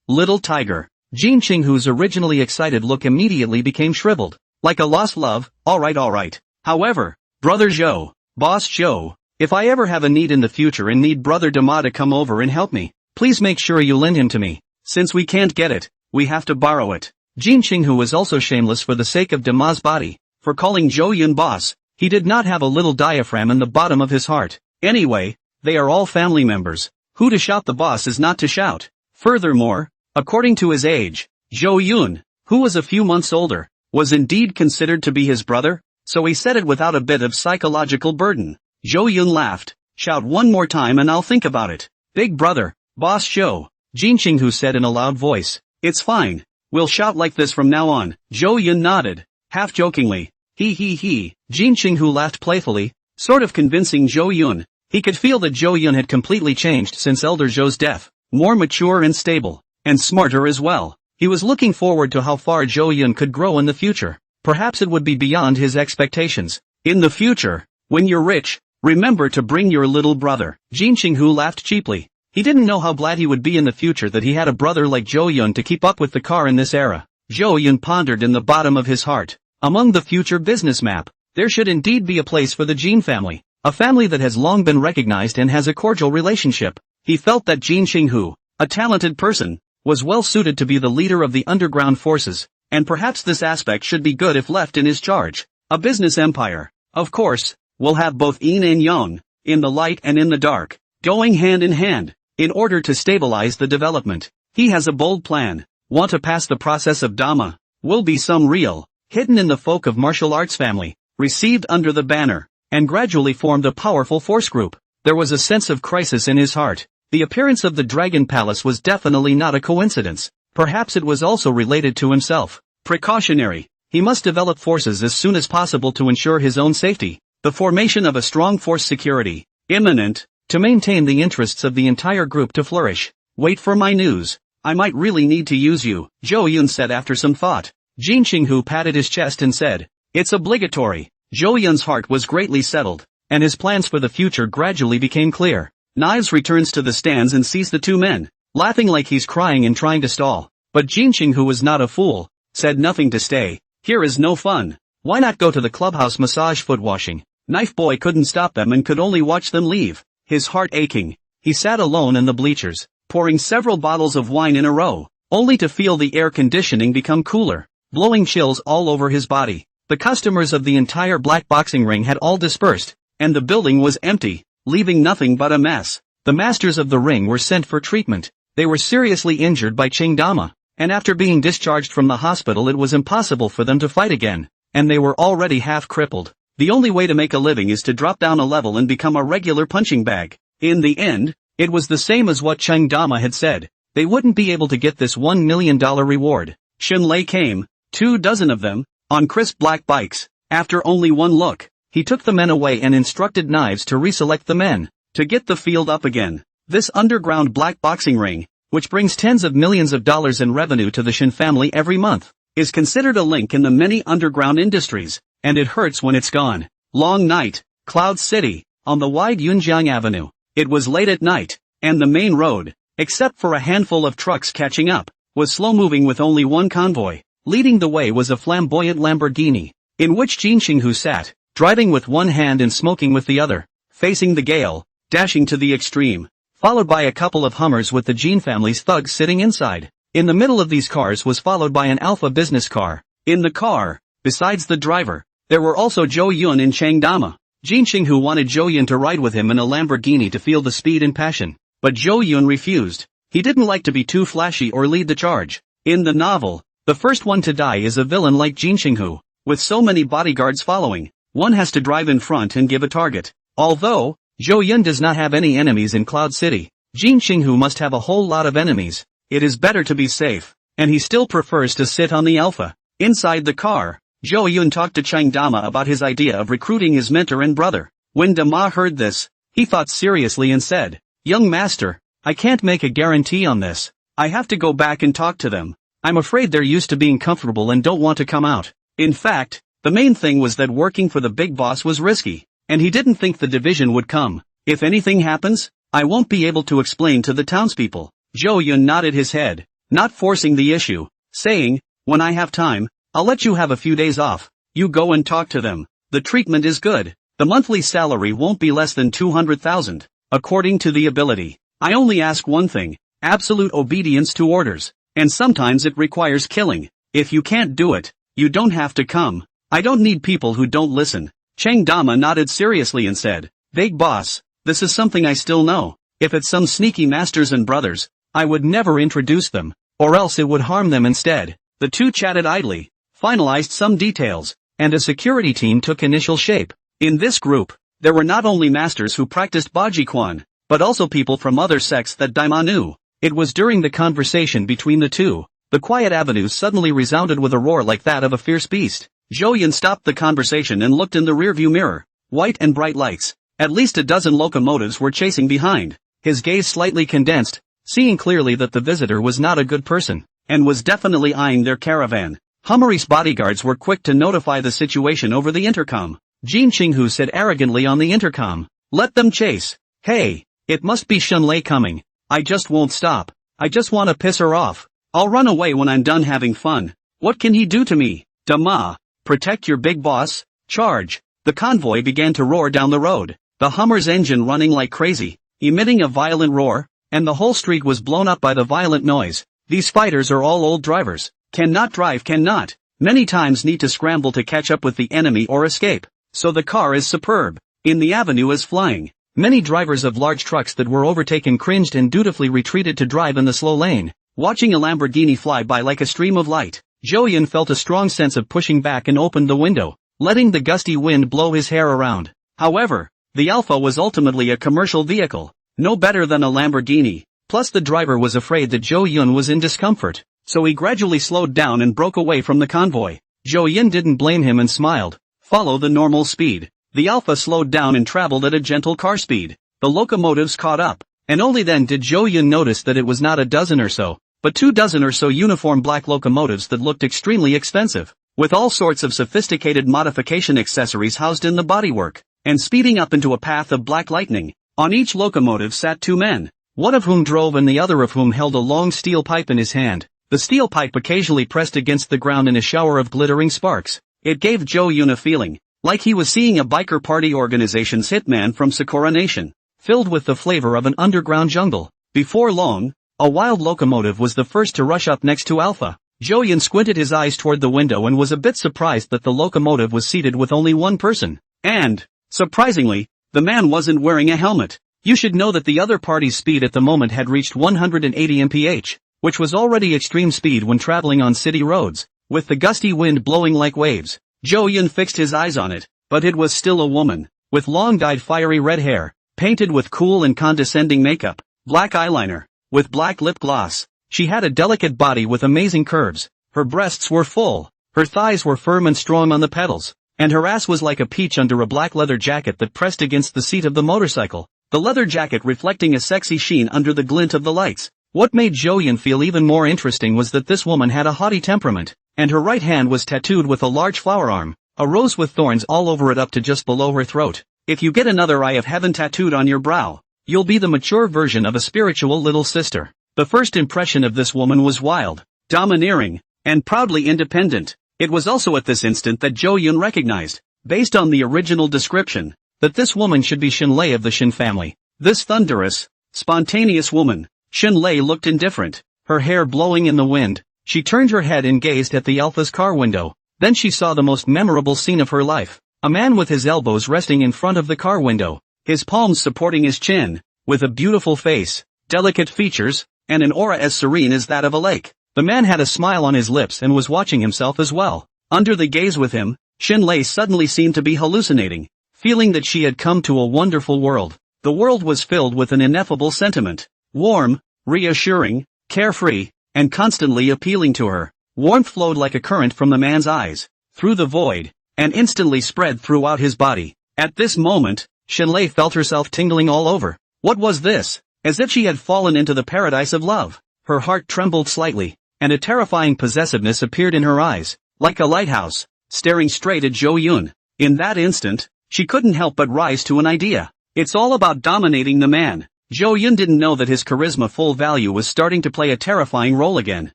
little tiger." Jin Xinghu's originally excited look immediately became shriveled. Like a lost love, alright. However, Brother Zhou, Boss Zhou, if I ever have a need in the future and need Brother Dama to come over and help me, please make sure you lend him to me. Since we can't get it, we have to borrow it. Jin Xinghu was also shameless for the sake of Dama's body, for calling Zhou Yun boss. He did not have a little diaphragm in the bottom of his heart. Anyway, they are all family members. Who to shout the boss is not to shout. Furthermore, according to his age, Zhou Yun, who was a few months older, was indeed considered to be his brother, so he said it without a bit of psychological burden. Zhou Yun laughed. "Shout one more time and I'll think about it." "Big brother, Boss Zhou," Jin Xinghu said in a loud voice. "It's fine. We'll shout like this from now on." Zhou Yun nodded, half jokingly. He. Jin Xinghu laughed playfully, sort of convincing Zhou Yun. He could feel that Zhou Yun had completely changed since Elder Zhou's death, more mature and stable. and smarter as well. He was looking forward to how far Zhou Yun could grow in the future. Perhaps it would be beyond his expectations. In the future, when you're rich, remember to bring your little brother. Jin Qinghu laughed cheaply. He didn't know how glad he would be in the future that he had a brother like Zhou Yun to keep up with the car in this era. Zhou Yun pondered in the bottom of his heart. Among the future business map, there should indeed be a place for the Jin family. A family that has long been recognized and has a cordial relationship. He felt that Jin Qinghu, a talented person, was well suited to be the leader of the underground forces, and perhaps this aspect should be good if left in his charge. A business empire, of course, will have both yin and yang, in the light and in the dark, going hand in hand. In order to stabilize the development, he has a bold plan. Want to pass the process of Dhamma? Will be some real, hidden in the folk of martial arts family, received under the banner, and gradually formed a powerful force group. There was a sense of crisis in his heart. The appearance of the Dragon Palace was definitely not a coincidence. Perhaps it was also related to himself. Precautionary. He must develop forces as soon as possible to ensure his own safety. The formation of a strong force security, imminent, to maintain the interests of the entire group to flourish. Wait for my news. I might really need to use you, Zhou Yun said after some thought. Jin Qinghu patted his chest and said, it's obligatory. Zhou Yun's heart was greatly settled, and his plans for the future gradually became clear. Knives returns to the stands and sees the two men, laughing like he's crying and trying to stall. But Jin Qinghu was not a fool, said nothing to stay. Here is no fun. Why not go to the clubhouse massage foot washing? Knife Boy couldn't stop them and could only watch them leave. His heart aching, he sat alone in the bleachers, pouring several bottles of wine in a row, only to feel the air conditioning become cooler, blowing chills all over his body. The customers of the entire black boxing ring had all dispersed, and the building was empty, leaving nothing but a mess. The masters of the ring were sent for treatment. They were seriously injured by Qingdama, and after being discharged from the hospital it was impossible for them to fight again, and they were already half crippled. The only way to make a living is to drop down a level and become a regular punching bag. In the end, it was the same as what Qingdama had said. They wouldn't be able to get this $1 million reward. Xunlei came, 24 of them, on crisp black bikes. After only one look, he took the men away and instructed Knives to reselect the men, to get the field up again. This underground black boxing ring, which brings tens of millions of dollars in revenue to the Shin family every month, is considered a link in the many underground industries, and it hurts when it's gone. Long night, Cloud City, on the wide Yunjiang Avenue. It was late at night, and the main road, except for a handful of trucks catching up, was slow-moving with only one convoy. Leading the way was a flamboyant Lamborghini, in which Jin Qinghu sat, driving with one hand and smoking with the other, facing the gale, dashing to the extreme, followed by a couple of Hummers with the Jin family's thugs sitting inside. In the middle of these cars was followed by an Alpha business car. In the car, besides the driver, there were also Zhou Yun and Qingdama. Jin Qinghu wanted Zhou Yun to ride with him in a Lamborghini to feel the speed and passion, but Zhou Yun refused. He didn't like to be too flashy or lead the charge. In the novel, the first one to die is a villain like Jin Qinghu. With so many bodyguards following, one has to drive in front and give a target. Although, Zhou Yun does not have any enemies in Cloud City, Jin Qinghu must have a whole lot of enemies. It is better to be safe, and he still prefers to sit on the Alpha. Inside the car, Zhou Yun talked to Qingdama about his idea of recruiting his mentor and brother. When Dama heard this, he thought seriously and said, "Young master, I can't make a guarantee on this. I have to go back and talk to them. I'm afraid they're used to being comfortable and don't want to come out." In fact, the main thing was that working for the big boss was risky, and he didn't think the division would come. "If anything happens, I won't be able to explain to the townspeople." Zhou Yun nodded his head, not forcing the issue, saying, "When I have time, I'll let you have a few days off. You go and talk to them. The treatment is good. The monthly salary won't be less than 200,000, according to the ability. I only ask one thing, absolute obedience to orders, and sometimes it requires killing. If you can't do it, you don't have to come. I don't need people who don't listen." Qingdama nodded seriously and said, "Big boss, this is something I still know. If it's some sneaky masters and brothers, I would never introduce them, or else it would harm them instead." The two chatted idly, finalized some details, and a security team took initial shape. In this group, there were not only masters who practiced Bajiquan, but also people from other sects that Daima knew. It was during the conversation between the two, the quiet avenue suddenly resounded with a roar like that of a fierce beast. Zhou Yun stopped the conversation and looked in the rearview mirror. White and bright lights, at least a dozen locomotives were chasing behind. His gaze slightly condensed, seeing clearly that the visitor was not a good person, and was definitely eyeing their caravan. Hummery's bodyguards were quick to notify the situation over the intercom. Jin Qinghu said arrogantly on the intercom, "Let them chase. Hey, it must be Shunlei coming. I just won't stop. I just wanna piss her off. I'll run away when I'm done having fun. What can he do to me? Dama, protect your big boss, charge." The convoy began to roar down the road, the Hummer's engine running like crazy, emitting a violent roar, and the whole street was blown up by the violent noise. These fighters are all old drivers. Cannot drive, cannot. Many times need to scramble to catch up with the enemy or escape. So the car is superb. In the avenue is flying. Many drivers of large trucks that were overtaken cringed and dutifully retreated to drive in the slow lane. Watching a Lamborghini fly by like a stream of light, Zhou felt a strong sense of pushing back and opened the window, letting the gusty wind blow his hair around. However, the Alpha was ultimately a commercial vehicle, no better than a Lamborghini, plus the driver was afraid that Zhou was in discomfort, so he gradually slowed down and broke away from the convoy. Zhou didn't blame him and smiled. Follow the normal speed. The Alpha slowed down and traveled at a gentle car speed. The locomotives caught up, and only then did Zhou notice that it was not a dozen or so, but 24 or so uniform black locomotives that looked extremely expensive, with all sorts of sophisticated modification accessories housed in the bodywork, and speeding up into a path of black lightning. On each locomotive sat 2 men, one of whom drove and the other of whom held a long steel pipe in his hand. The steel pipe occasionally pressed against the ground in a shower of glittering sparks. It gave Zhou a feeling, like he was seeing a biker party organization's hitman from Sakura Nation, filled with the flavor of an underground jungle. Before long, a wild locomotive was the first to rush up next to Alpha. Zhou squinted his eyes toward the window and was a bit surprised that the locomotive was seated with only one person. And, surprisingly, the man wasn't wearing a helmet. You should know that the other party's speed at the moment had reached 180 mph, which was already extreme speed when traveling on city roads, with the gusty wind blowing like waves. Zhou fixed his eyes on it, but it was still a woman, with long-dyed fiery red hair, painted with cool and condescending makeup, black eyeliner, with black lip gloss. She had a delicate body with amazing curves, her breasts were full, her thighs were firm and strong on the pedals, and her ass was like a peach under a black leather jacket that pressed against the seat of the motorcycle, the leather jacket reflecting a sexy sheen under the glint of the lights. What made Zhou feel even more interesting was that this woman had a haughty temperament, and her right hand was tattooed with a large flower arm, a rose with thorns all over it up to just below her throat. If you get another eye of heaven tattooed on your brow, you'll be the mature version of a spiritual little sister. The first impression of this woman was wild, domineering, and proudly independent. It was also at this instant that Zhou recognized, based on the original description, that this woman should be Shunlei of the Shin family. This thunderous, spontaneous woman. Shunlei looked indifferent, her hair blowing in the wind. She turned her head and gazed at the Alpha's car window. Then she saw the most memorable scene of her life. A man with his elbows resting in front of the car window, his palms supporting his chin, with a beautiful face, delicate features, and an aura as serene as that of a lake. The man had a smile on his lips and was watching himself as well. Under the gaze with him, Shunlei suddenly seemed to be hallucinating, feeling that she had come to a wonderful world. The world was filled with an ineffable sentiment. Warm, reassuring, carefree, and constantly appealing to her. Warmth flowed like a current from the man's eyes, through the void, and instantly spread throughout his body. At this moment, Shunlei felt herself tingling all over. What was this? As if she had fallen into the paradise of love. Her heart trembled slightly, and a terrifying possessiveness appeared in her eyes, like a lighthouse, staring straight at Zhou. In that instant, she couldn't help but rise to an idea. It's all about dominating the man. Zhou didn't know that his charisma full value was starting to play a terrifying role again.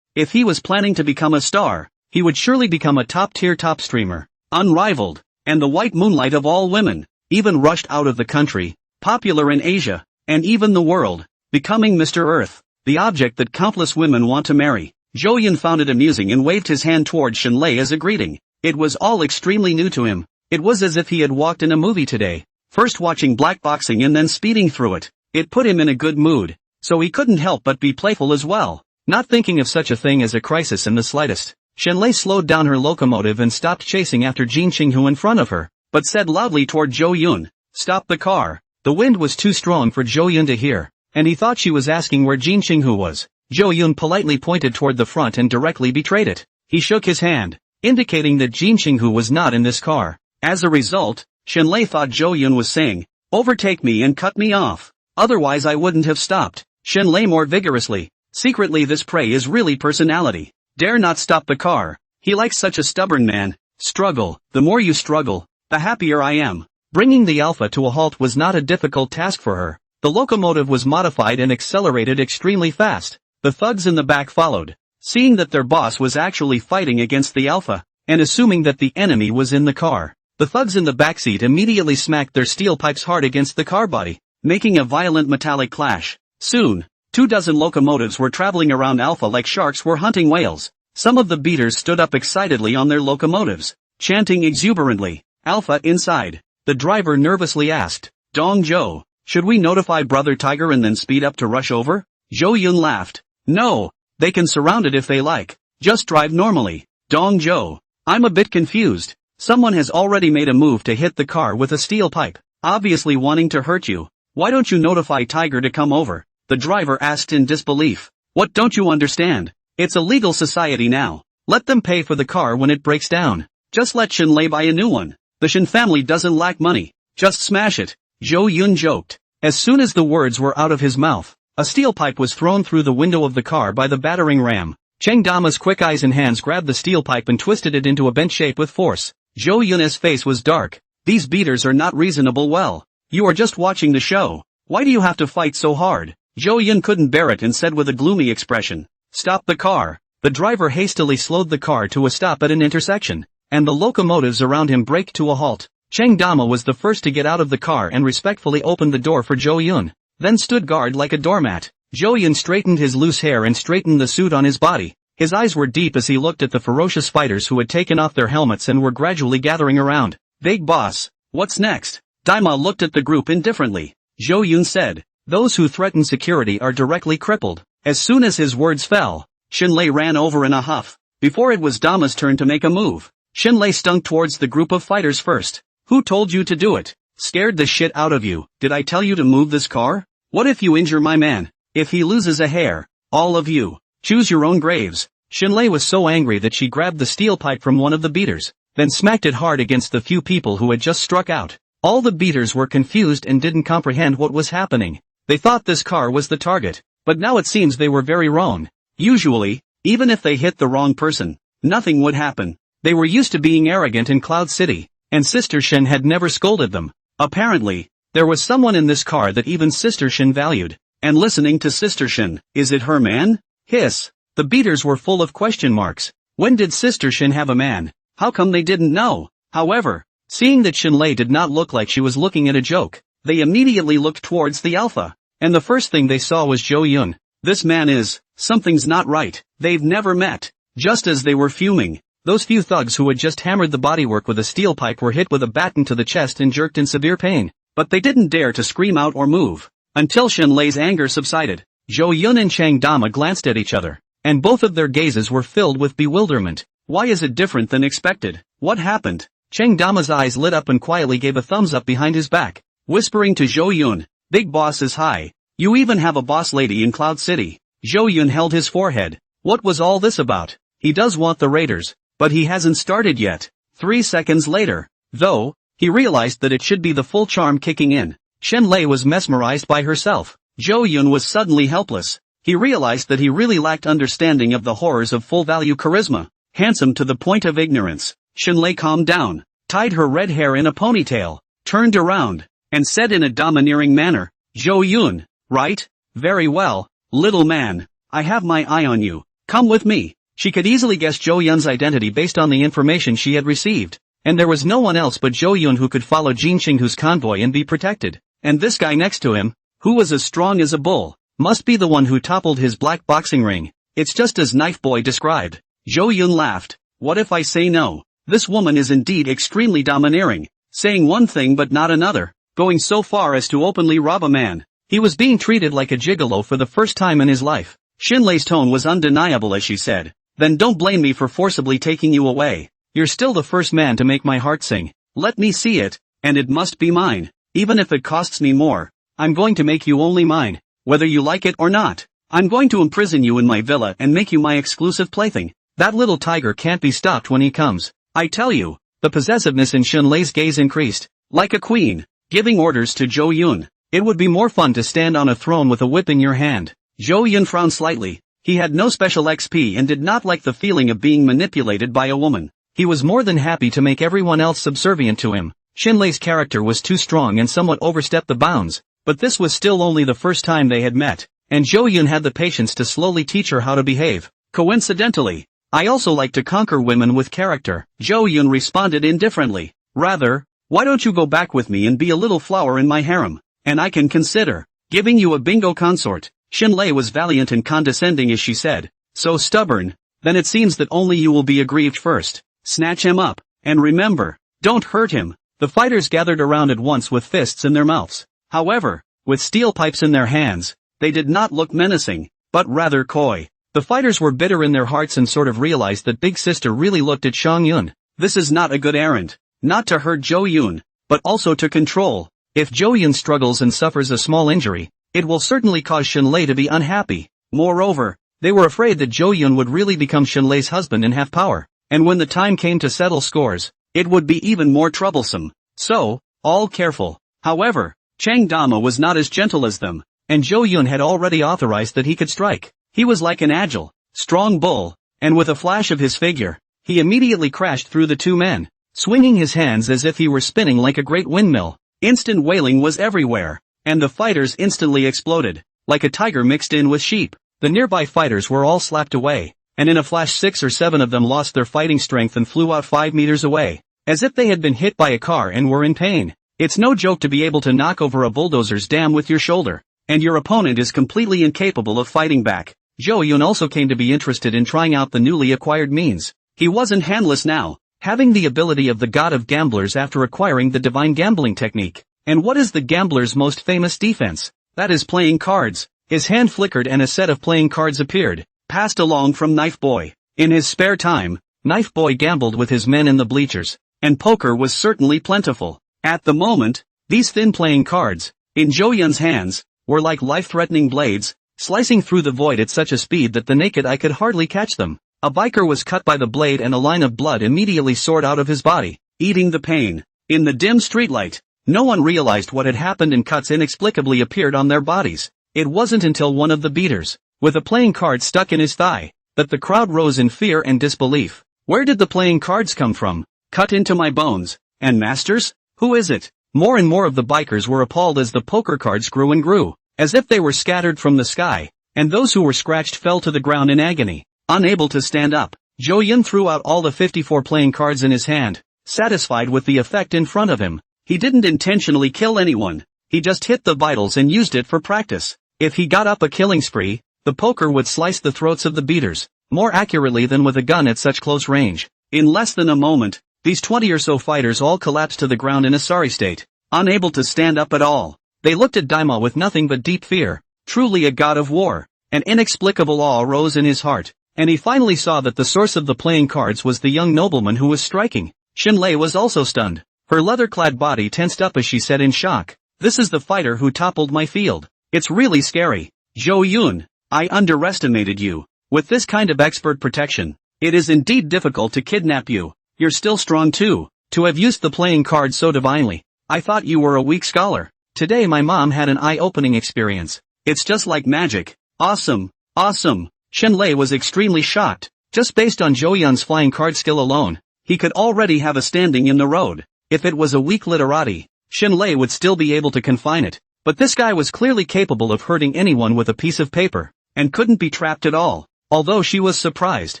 If he was planning to become a star, he would surely become a top-tier top streamer, unrivaled, and the white moonlight of all women, even rushed out of the country, popular in Asia, and even the world, becoming Mr. Earth, the object that countless women want to marry. Zhou found it amusing and waved his hand toward Shunlei as a greeting. It was all extremely new to him. It was as if he had walked in a movie today, first watching black boxing and then speeding through it. It put him in a good mood, so he couldn't help but be playful as well, not thinking of such a thing as a crisis in the slightest. Shunlei slowed down her locomotive and stopped chasing after Jin Qinghu in front of her, but said loudly toward Zhou, "Stop the car." The wind was too strong for Zhou to hear, and he thought she was asking where Jin Qinghu was. Zhou politely pointed toward the front and directly betrayed it. He shook his hand, indicating that Jin Qinghu was not in this car. As a result, Shunlei thought Zhou was saying, "Overtake me and cut me off. Otherwise I wouldn't have stopped." Shenlei more vigorously. Secretly this prey is really personality. Dare not stop the car. He likes such a stubborn man. Struggle. The more you struggle, the happier I am. Bringing the Alpha to a halt was not a difficult task for her. The locomotive was modified and accelerated extremely fast. The thugs in the back followed. Seeing that their boss was actually fighting against the Alpha, and assuming that the enemy was in the car, the thugs in the backseat immediately smacked their steel pipes hard against the car body, making a violent metallic clash. Soon, 24 locomotives were traveling around Alpha like sharks were hunting whales. Some of the beaters stood up excitedly on their locomotives, chanting exuberantly, "Alpha inside." The driver nervously asked, "Dong Zhou, should we notify Brother Tiger and then speed up to rush over?" Zhou Yun laughed. "No, they can surround it if they like. Just drive normally." "Dong Zhou, I'm a bit confused. Someone has already made a move to hit the car with a steel pipe, obviously wanting to hurt you. Why don't you notify Tiger to come over?" the driver asked in disbelief. "What don't you understand? It's a legal society now. Let them pay for the car when it breaks down. Just let Shenlei buy a new one. The Shen family doesn't lack money. Just smash it," Zhou Yun joked. As soon as the words were out of his mouth, a steel pipe was thrown through the window of the car by the battering ram. Cheng Dama's quick eyes and hands grabbed the steel pipe and twisted it into a bent shape with force. Zhou Yun's face was dark. "These beaters are not reasonable. Well, you are just watching the show. Why do you have to fight so hard?" Zhou Yun couldn't bear it and said with a gloomy expression, "Stop the car." The driver hastily slowed the car to a stop at an intersection, and the locomotives around him braked to a halt. Cheng Dama was the first to get out of the car and respectfully opened the door for Zhou Yun, then stood guard like a doormat. Zhou Yun straightened his loose hair and straightened the suit on his body. His eyes were deep as he looked at the ferocious fighters who had taken off their helmets and were gradually gathering around. "Big boss, what's next?" Daima looked at the group indifferently. Zhou Yun said, "Those who threaten security are directly crippled." As soon as his words fell, Shenlei ran over in a huff. Before it was Dama's turn to make a move, Shenlei stunk towards the group of fighters first. "Who told you to do it? Scared the shit out of you. Did I tell you to move this car? What if you injure my man? If he loses a hair, all of you, choose your own graves." Shenlei was so angry that she grabbed the steel pipe from one of the beaters, then smacked it hard against the few people who had just struck out. All the beaters were confused and didn't comprehend what was happening. They thought this car was the target, but now it seems they were very wrong. Usually, even if they hit the wrong person, nothing would happen. They were used to being arrogant in Cloud City, and Sister Shen had never scolded them. Apparently, there was someone in this car that even Sister Shen valued. And listening to Sister Shen, is it her man? Hiss. The beaters were full of question marks. When did Sister Shen have a man? How come they didn't know? However, seeing that Shenlei did not look like she was looking at a joke, they immediately looked towards the Alpha. And the first thing they saw was Zhou Yun. This man is, something's not right. They've never met. Just as they were fuming, those few thugs who had just hammered the bodywork with a steel pipe were hit with a baton to the chest and jerked in severe pain. But they didn't dare to scream out or move, until Shenlei's anger subsided. Zhou Yun and Cheng Dama glanced at each other, and both of their gazes were filled with bewilderment. Why is it different than expected? What happened? Cheng Dama's eyes lit up and quietly gave a thumbs up behind his back, whispering to Zhou Yun, "Big boss is high. You even have a boss lady in Cloud City." Zhou Yun held his forehead. What was all this about? He does want the raiders, but he hasn't started yet. 3 seconds later, though, he realized that it should be the full charm kicking in. Shenlei was mesmerized by herself. Zhou Yun was suddenly helpless. He realized that he really lacked understanding of the horrors of full-value charisma. Handsome to the point of ignorance, Shenlei calmed down, tied her red hair in a ponytail, turned around, and said in a domineering manner, "Zhou Yun, right? Very well, little man. I have my eye on you. Come with me." She could easily guess Zhou Yun's identity based on the information she had received, and there was no one else but Zhou Yun who could follow Jin Qinghu's convoy and be protected. And this guy next to him, who was as strong as a bull, must be the one who toppled his black boxing ring. It's just as Knife Boy described. Zhou Yun laughed. What if I say no? This woman is indeed extremely domineering, saying one thing but not another, going so far as to openly rob a man. He was being treated like a gigolo for the first time in his life. Shenlei's tone was undeniable as she said, "Then don't blame me for forcibly taking you away. You're still the first man to make my heart sing. Let me see it, and it must be mine. Even if it costs me more, I'm going to make you only mine, whether you like it or not. I'm going to imprison you in my villa and make you my exclusive plaything. That little tiger can't be stopped when he comes. I tell you." The possessiveness in Shenlei's gaze increased. Like a queen, giving orders to Zhou Yun. It would be more fun to stand on a throne with a whip in your hand. Zhou Yun frowned slightly. He had no special XP and did not like the feeling of being manipulated by a woman. He was more than happy to make everyone else subservient to him. Xinlei's character was too strong and somewhat overstepped the bounds, but this was still only the first time they had met, and Zhou Yun had the patience to slowly teach her how to behave. Coincidentally, I also like to conquer women with character. Zhou Yun responded indifferently. Rather, why don't you go back with me and be a little flower in my harem, and I can consider giving you a bingo consort. Xinlei was valiant and condescending as she said, so stubborn, then it seems that only you will be aggrieved first. Snatch him up, and remember, don't hurt him. The fighters gathered around at once with fists in their mouths. However, with steel pipes in their hands, they did not look menacing, but rather coy. The fighters were bitter in their hearts and sort of realized that Big Sister really looked at Shang Yun. This is not a good errand. Not to hurt Zhou Yun, but also to control. If Zhou Yun struggles and suffers a small injury, it will certainly cause Xinlei to be unhappy. Moreover, they were afraid that Zhou Yun would really become Xinlei's husband and have power, and when the time came to settle scores, it would be even more troublesome. So, all careful. However, Chang Dama was not as gentle as them, and Zhou Yun had already authorized that he could strike. He was like an agile, strong bull, and with a flash of his figure, he immediately crashed through the two men, swinging his hands as if he were spinning like a great windmill. Instant wailing was everywhere, and the fighters instantly exploded, like a tiger mixed in with sheep. The nearby fighters were all slapped away, and in a flash 6 or 7 of them lost their fighting strength and flew out 5 meters away, as if they had been hit by a car and were in pain. It's no joke to be able to knock over a bulldozer's dam with your shoulder, and your opponent is completely incapable of fighting back. Zhou Yun also came to be interested in trying out the newly acquired means. He wasn't handless now, having the ability of the god of gamblers after acquiring the divine gambling technique. And what is the gambler's most famous defense? That is playing cards. His hand flickered and a set of playing cards appeared, passed along from Knife Boy. In his spare time, Knife Boy gambled with his men in the bleachers, and poker was certainly plentiful. At the moment, these thin playing cards, in Zhou Yun's hands, were like life-threatening blades, slicing through the void at such a speed that the naked eye could hardly catch them. A biker was cut by the blade and a line of blood immediately soared out of his body, eating the pain. In the dim streetlight, no one realized what had happened and cuts inexplicably appeared on their bodies. It wasn't until one of the beaters, with a playing card stuck in his thigh, that the crowd rose in fear and disbelief. Where did the playing cards come from? Cut into my bones. And masters? Who is it? More and more of the bikers were appalled as the poker cards grew and grew, as if they were scattered from the sky, and those who were scratched fell to the ground in agony. Unable to stand up, Zhou Yun threw out all the 54 playing cards in his hand, satisfied with the effect in front of him. He didn't intentionally kill anyone, he just hit the vitals and used it for practice. If he got up a killing spree, the poker would slice the throats of the beaters, more accurately than with a gun at such close range. In less than a moment, these 20 or so fighters all collapsed to the ground in a sorry state, unable to stand up at all. They looked at Daima with nothing but deep fear, truly a god of war. An inexplicable awe rose in his heart, and he finally saw that the source of the playing cards was the young nobleman who was striking. Xinlei was also stunned. Her leather-clad body tensed up as she said in shock, "This is the fighter who toppled my field. It's really scary. Zhou Yun, I underestimated you. With this kind of expert protection, it is indeed difficult to kidnap you. You're still strong too, to have used the playing cards so divinely. I thought you were a weak scholar. Today my mom had an eye-opening experience. It's just like magic. Awesome, awesome." Xinlei was extremely shocked. Just based on Zhou Yun's flying card skill alone, he could already have a standing in the road. If it was a weak literati, Xinlei would still be able to confine it. But this guy was clearly capable of hurting anyone with a piece of paper, and couldn't be trapped at all. Although she was surprised,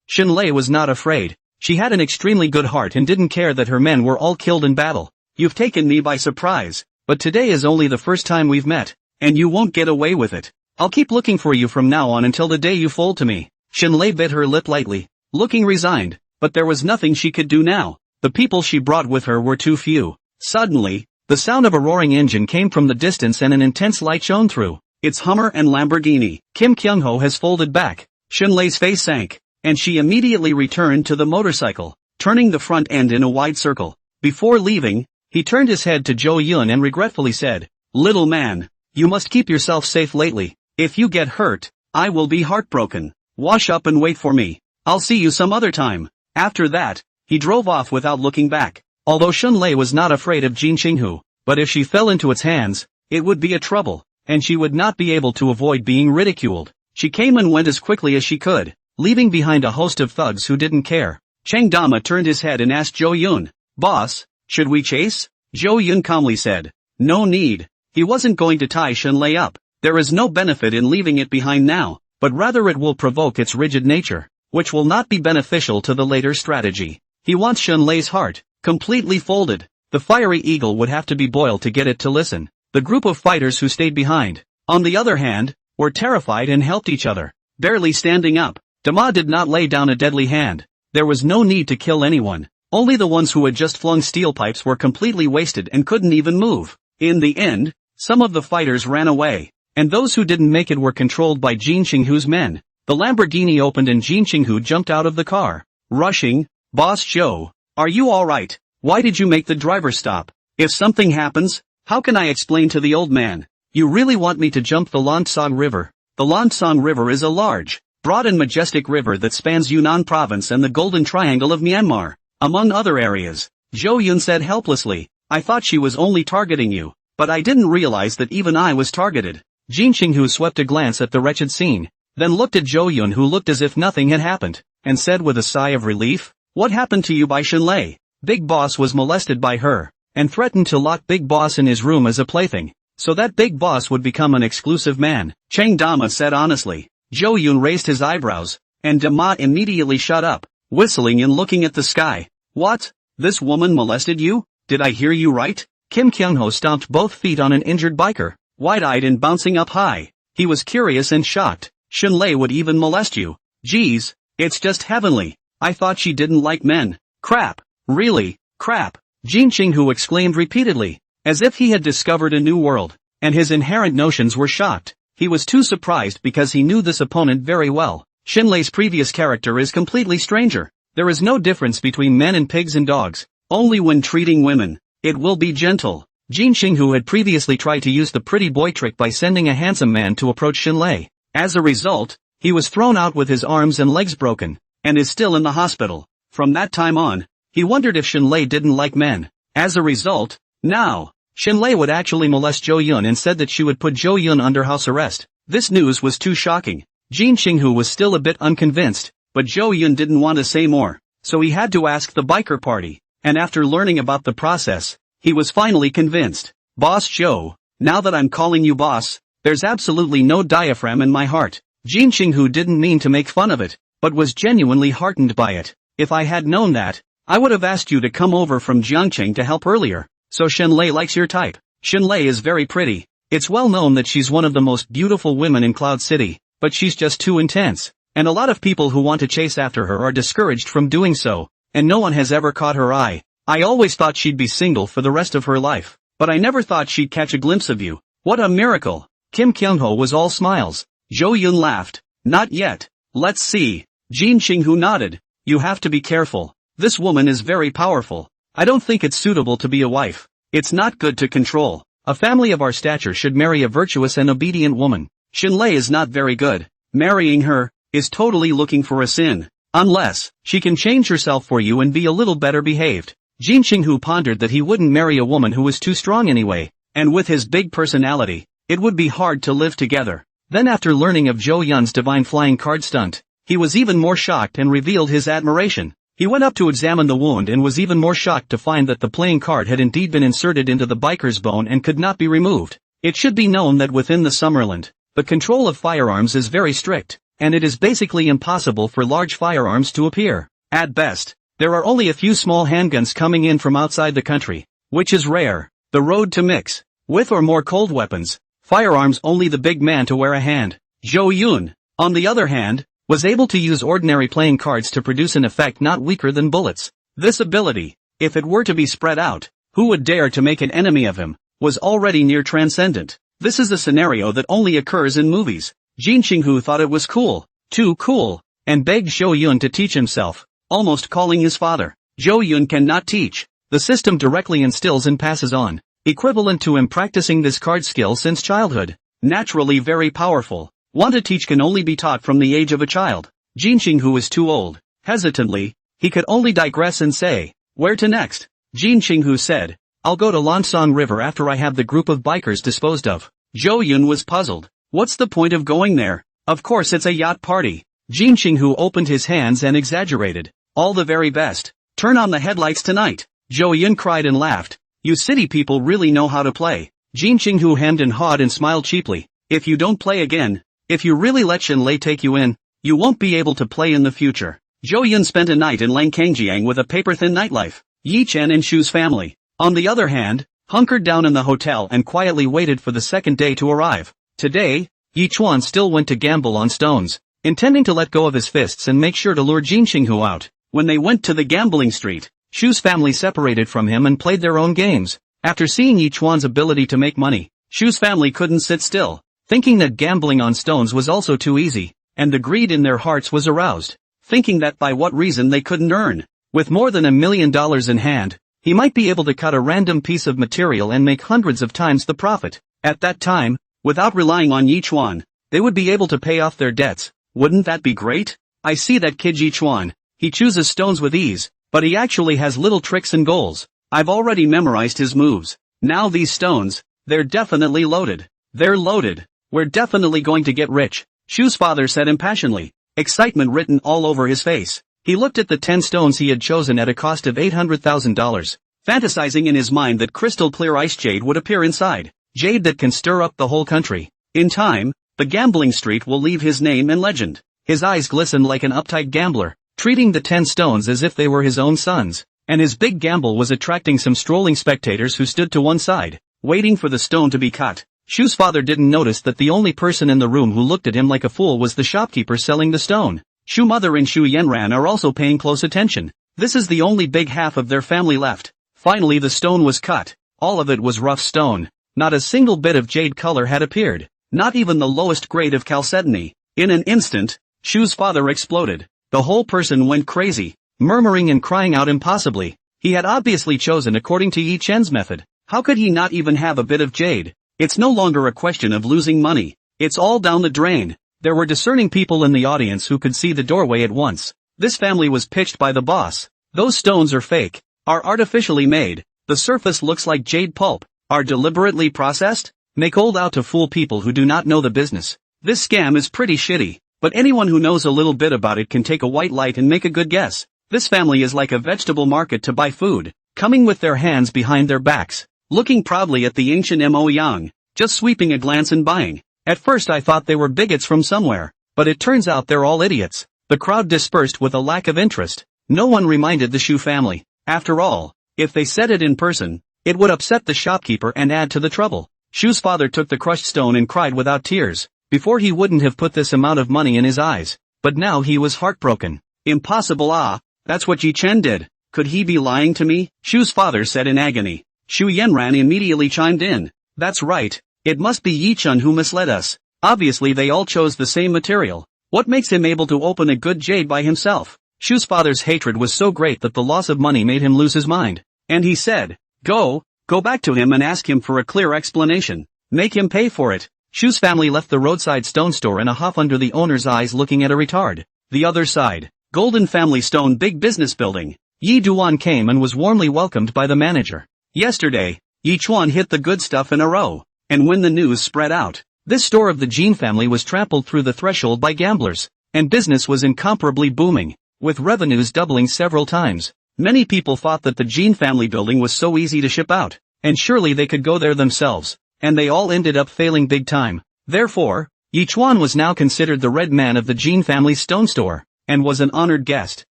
Xinlei was not afraid. She had an extremely good heart and didn't care that her men were all killed in battle. "You've taken me by surprise, but today is only the first time we've met, and you won't get away with it. I'll keep looking for you from now on until the day you fold to me." Xinlei bit her lip lightly, looking resigned, but there was nothing she could do now. The people she brought with her were too few. Suddenly, the sound of a roaring engine came from the distance and an intense light shone through. "It's Hummer and Lamborghini." Kim Kyung-ho has folded back. Xinlei's face sank, and she immediately returned to the motorcycle, turning the front end in a wide circle. Before leaving, he turned his head to Zhou Yun and regretfully said, "Little man, you must keep yourself safe lately. If you get hurt, I will be heartbroken. Wash up and wait for me. I'll see you some other time." After that, he drove off without looking back. Although Xinlei was not afraid of Jin Qinghu, but if she fell into its hands, it would be a trouble. and she would not be able to avoid being ridiculed. She came and went as quickly as she could, leaving behind a host of thugs who didn't care. Chang Dama turned his head and asked Zhou Yun, "Boss, should we chase?" Zhou Yun calmly said, "No need." He wasn't going to tie Shenlei up. There is no benefit in leaving it behind now, but rather it will provoke its rigid nature, which will not be beneficial to the later strategy. He wants Shenlei's heart, completely folded. The fiery eagle would have to be boiled to get it to listen. The group of fighters who stayed behind, on the other hand, were terrified and helped each other, barely standing up. Dama did not lay down a deadly hand. There was no need to kill anyone. Only the ones who had just flung steel pipes were completely wasted and couldn't even move. In the end, some of the fighters ran away, and those who didn't make it were controlled by Jin Qinghu's men. The Lamborghini opened and Jin Qinghu jumped out of the car, rushing, "Boss Zhou, are you alright? Why did you make the driver stop? If something happens, how can I explain to the old man? You really want me to jump the Lansang River?" The Lansang River is a large, broad and majestic river that spans Yunnan province and the Golden Triangle of Myanmar, among other areas. Zhou Yun said helplessly, "I thought she was only targeting you, but I didn't realize that even I was targeted." Jin Qinghu swept a glance at the wretched scene, then looked at Zhou Yun, who looked as if nothing had happened, and said with a sigh of relief, "What happened to you by Shenlei? Big Boss was molested by her, and threatened to lock Big Boss in his room as a plaything, so that Big Boss would become an exclusive man." Chang Dama said honestly. Zhou Yun raised his eyebrows, and Dama immediately shut up, whistling and looking at the sky. "What? This woman molested you? Did I hear you right?" Kim Kyung-ho stomped both feet on an injured biker, wide-eyed and bouncing up high. He was curious and shocked. "Shenlei would even molest you? Geez, it's just heavenly. I thought she didn't like men." "Crap. Really, crap," Jin Qinghu exclaimed repeatedly, as if he had discovered a new world, and his inherent notions were shocked. He was too surprised because he knew this opponent very well. Shenlei's previous character is completely stranger. There is no difference between men and pigs and dogs. Only when treating women, it will be gentle. Jin Qinghu had previously tried to use the pretty boy trick by sending a handsome man to approach Shenlei. As a result, he was thrown out with his arms and legs broken, and is still in the hospital. From that time on, he wondered if Shenlei didn't like men. As a result, now, Shenlei would actually molest Zhou Yun and said that she would put Zhou Yun under house arrest. This news was too shocking. Jin Qinghu was still a bit unconvinced, but Zhou Yun didn't want to say more, so he had to ask the biker party, and after learning about the process, he was finally convinced. "Boss Zhou, now that I'm calling you boss, there's absolutely no diaphragm in my heart." Jin Qinghu didn't mean to make fun of it, but was genuinely heartened by it. "If I had known that, I would have asked you to come over from Jiangqing to help earlier." "So Shenlei likes your type." "Shenlei is very pretty. It's well known that she's one of the most beautiful women in Cloud City, but she's just too intense, and a lot of people who want to chase after her are discouraged from doing so, and no one has ever caught her eye. I always thought she'd be single for the rest of her life, but I never thought she'd catch a glimpse of you. What a miracle." Kim Kyung-ho was all smiles. Zhou Yun laughed. "Not yet. Let's see." Jin Qinghu nodded. "You have to be careful. This woman is very powerful. I don't think it's suitable to be a wife. It's not good to control. A family of our stature should marry a virtuous and obedient woman. Shenlei is not very good. Marrying her is totally looking for a sin. Unless she can change herself for you and be a little better behaved." Jin Qinghu pondered that he wouldn't marry a woman who was too strong anyway, and with his big personality, it would be hard to live together. Then after learning of Zhou Yun's divine flying card stunt, he was even more shocked and revealed his admiration. He went up to examine the wound and was even more shocked to find that the playing card had indeed been inserted into the biker's bone and could not be removed. It should be known that within the Summerland, the control of firearms is very strict, and it is basically impossible for large firearms to appear. At best, there are only a few small handguns coming in from outside the country, which is rare. The road to mix, with or more cold weapons, firearms only the big man to wear a hand. Zhou Yun, on the other hand, was able to use ordinary playing cards to produce an effect not weaker than bullets. This ability, if it were to be spread out, who would dare to make an enemy of him, was already near transcendent. This is a scenario that only occurs in movies. Jin Qinghu thought it was cool, too cool, and begged Zhou Yun to teach himself, almost calling his father. Zhou Yun cannot teach. The system directly instills and passes on, equivalent to him practicing this card skill since childhood. Naturally very powerful. Want to teach can only be taught from the age of a child. Jin Qinghu is too old. Hesitantly, he could only digress and say, "Where to next?" Jin Qinghu said, "I'll go to Lansang River after I have the group of bikers disposed of." Zhou Yun was puzzled. What's the point of going there? Of course it's a yacht party. Jin Qinghu opened his hands and exaggerated. All the very best. Turn on the headlights tonight. Zhou Yun cried and laughed. You city people really know how to play. Jin Qinghu hemmed and hawed and smiled cheaply. If you don't play again, if you really let Shen Lei take you in, you won't be able to play in the future. Zhou Yun spent a night in Langkangjiang with a paper-thin nightlife. Yi Chen and Shu's family, on the other hand, hunkered down in the hotel and quietly waited for the second day to arrive. Today, Yi Chuan still went to gamble on stones, intending to let go of his fists and make sure to lure Jin Qinghu out. When they went to the gambling street, Shu's family separated from him and played their own games. After seeing Yi Chuan's ability to make money, Shu's family couldn't sit still, thinking that gambling on stones was also too easy, and the greed in their hearts was aroused, thinking that by what reason they couldn't earn. With more than $1 million in hand, he might be able to cut a random piece of material and make hundreds of times the profit. At that time, without relying on Yi Chuan, they would be able to pay off their debts. Wouldn't that be great? I see that kid Yi Chuan. He chooses stones with ease, but he actually has little tricks and goals. I've already memorized his moves. Now these stones, they're definitely loaded. They're loaded. We're definitely going to get rich, Shu's father said impassionedly, excitement written all over his face. He looked at the 10 stones he had chosen at a cost of $800,000, fantasizing in his mind that crystal-clear ice jade would appear inside, jade that can stir up the whole country. In time, the gambling street will leave his name and legend. His eyes glistened like an uptight gambler, treating the 10 stones as if they were his own sons, and his big gamble was attracting some strolling spectators who stood to one side, waiting for the stone to be cut. Shu's father didn't notice that the only person in the room who looked at him like a fool was the shopkeeper selling the stone. Shu mother and Shu Yanran are also paying close attention. This is the only big half of their family left. Finally the stone was cut. All of it was rough stone. Not a single bit of jade color had appeared. Not even the lowest grade of chalcedony. In an instant, Shu's father exploded. The whole person went crazy, murmuring and crying out impossibly. He had obviously chosen according to Yi Chen's method. How could he not even have a bit of jade? It's no longer a question of losing money. It's all down the drain. There were discerning people in the audience who could see the doorway at once. This family was pitched by the boss. Those stones are fake, are artificially made. The surface looks like jade pulp, are deliberately processed, make hold out to fool people who do not know the business. This scam is pretty shitty, but anyone who knows a little bit about it can take a white light and make a good guess. This family is like a vegetable market to buy food, coming with their hands behind their backs, looking proudly at the ancient Mo Yang, just sweeping a glance and buying. At first I thought they were bigots from somewhere, but it turns out they're all idiots. The crowd dispersed with a lack of interest. No one reminded the Shu family. After all, if they said it in person, it would upset the shopkeeper and add to the trouble. Shu's father took the crushed stone and cried without tears. Before he wouldn't have put this amount of money in his eyes, but now he was heartbroken. Impossible. That's what Yi Chen did. Could he be lying to me? Shu's father said in agony. Shu Yanran immediately chimed in. That's right. It must be Yi Chen who misled us. Obviously they all chose the same material. What makes him able to open a good jade by himself? Shu's father's hatred was so great that the loss of money made him lose his mind. And he said, Go back to him and ask him for a clear explanation. Make him pay for it. Shu's family left the roadside stone store in a huff under the owner's eyes looking at a retard. The other side, Golden Family Stone Big Business Building. Yi Duan came and was warmly welcomed by the manager. Yesterday, Yi Chuan hit the good stuff in a row. And when the news spread out, this store of the Jin family was trampled through the threshold by gamblers, and business was incomparably booming, with revenues doubling several times. Many people thought that the Jin family building was so easy to ship out, and surely they could go there themselves, and they all ended up failing big time. Therefore, Yi Chuan was now considered the red man of the Jin family's stone store, and was an honored guest.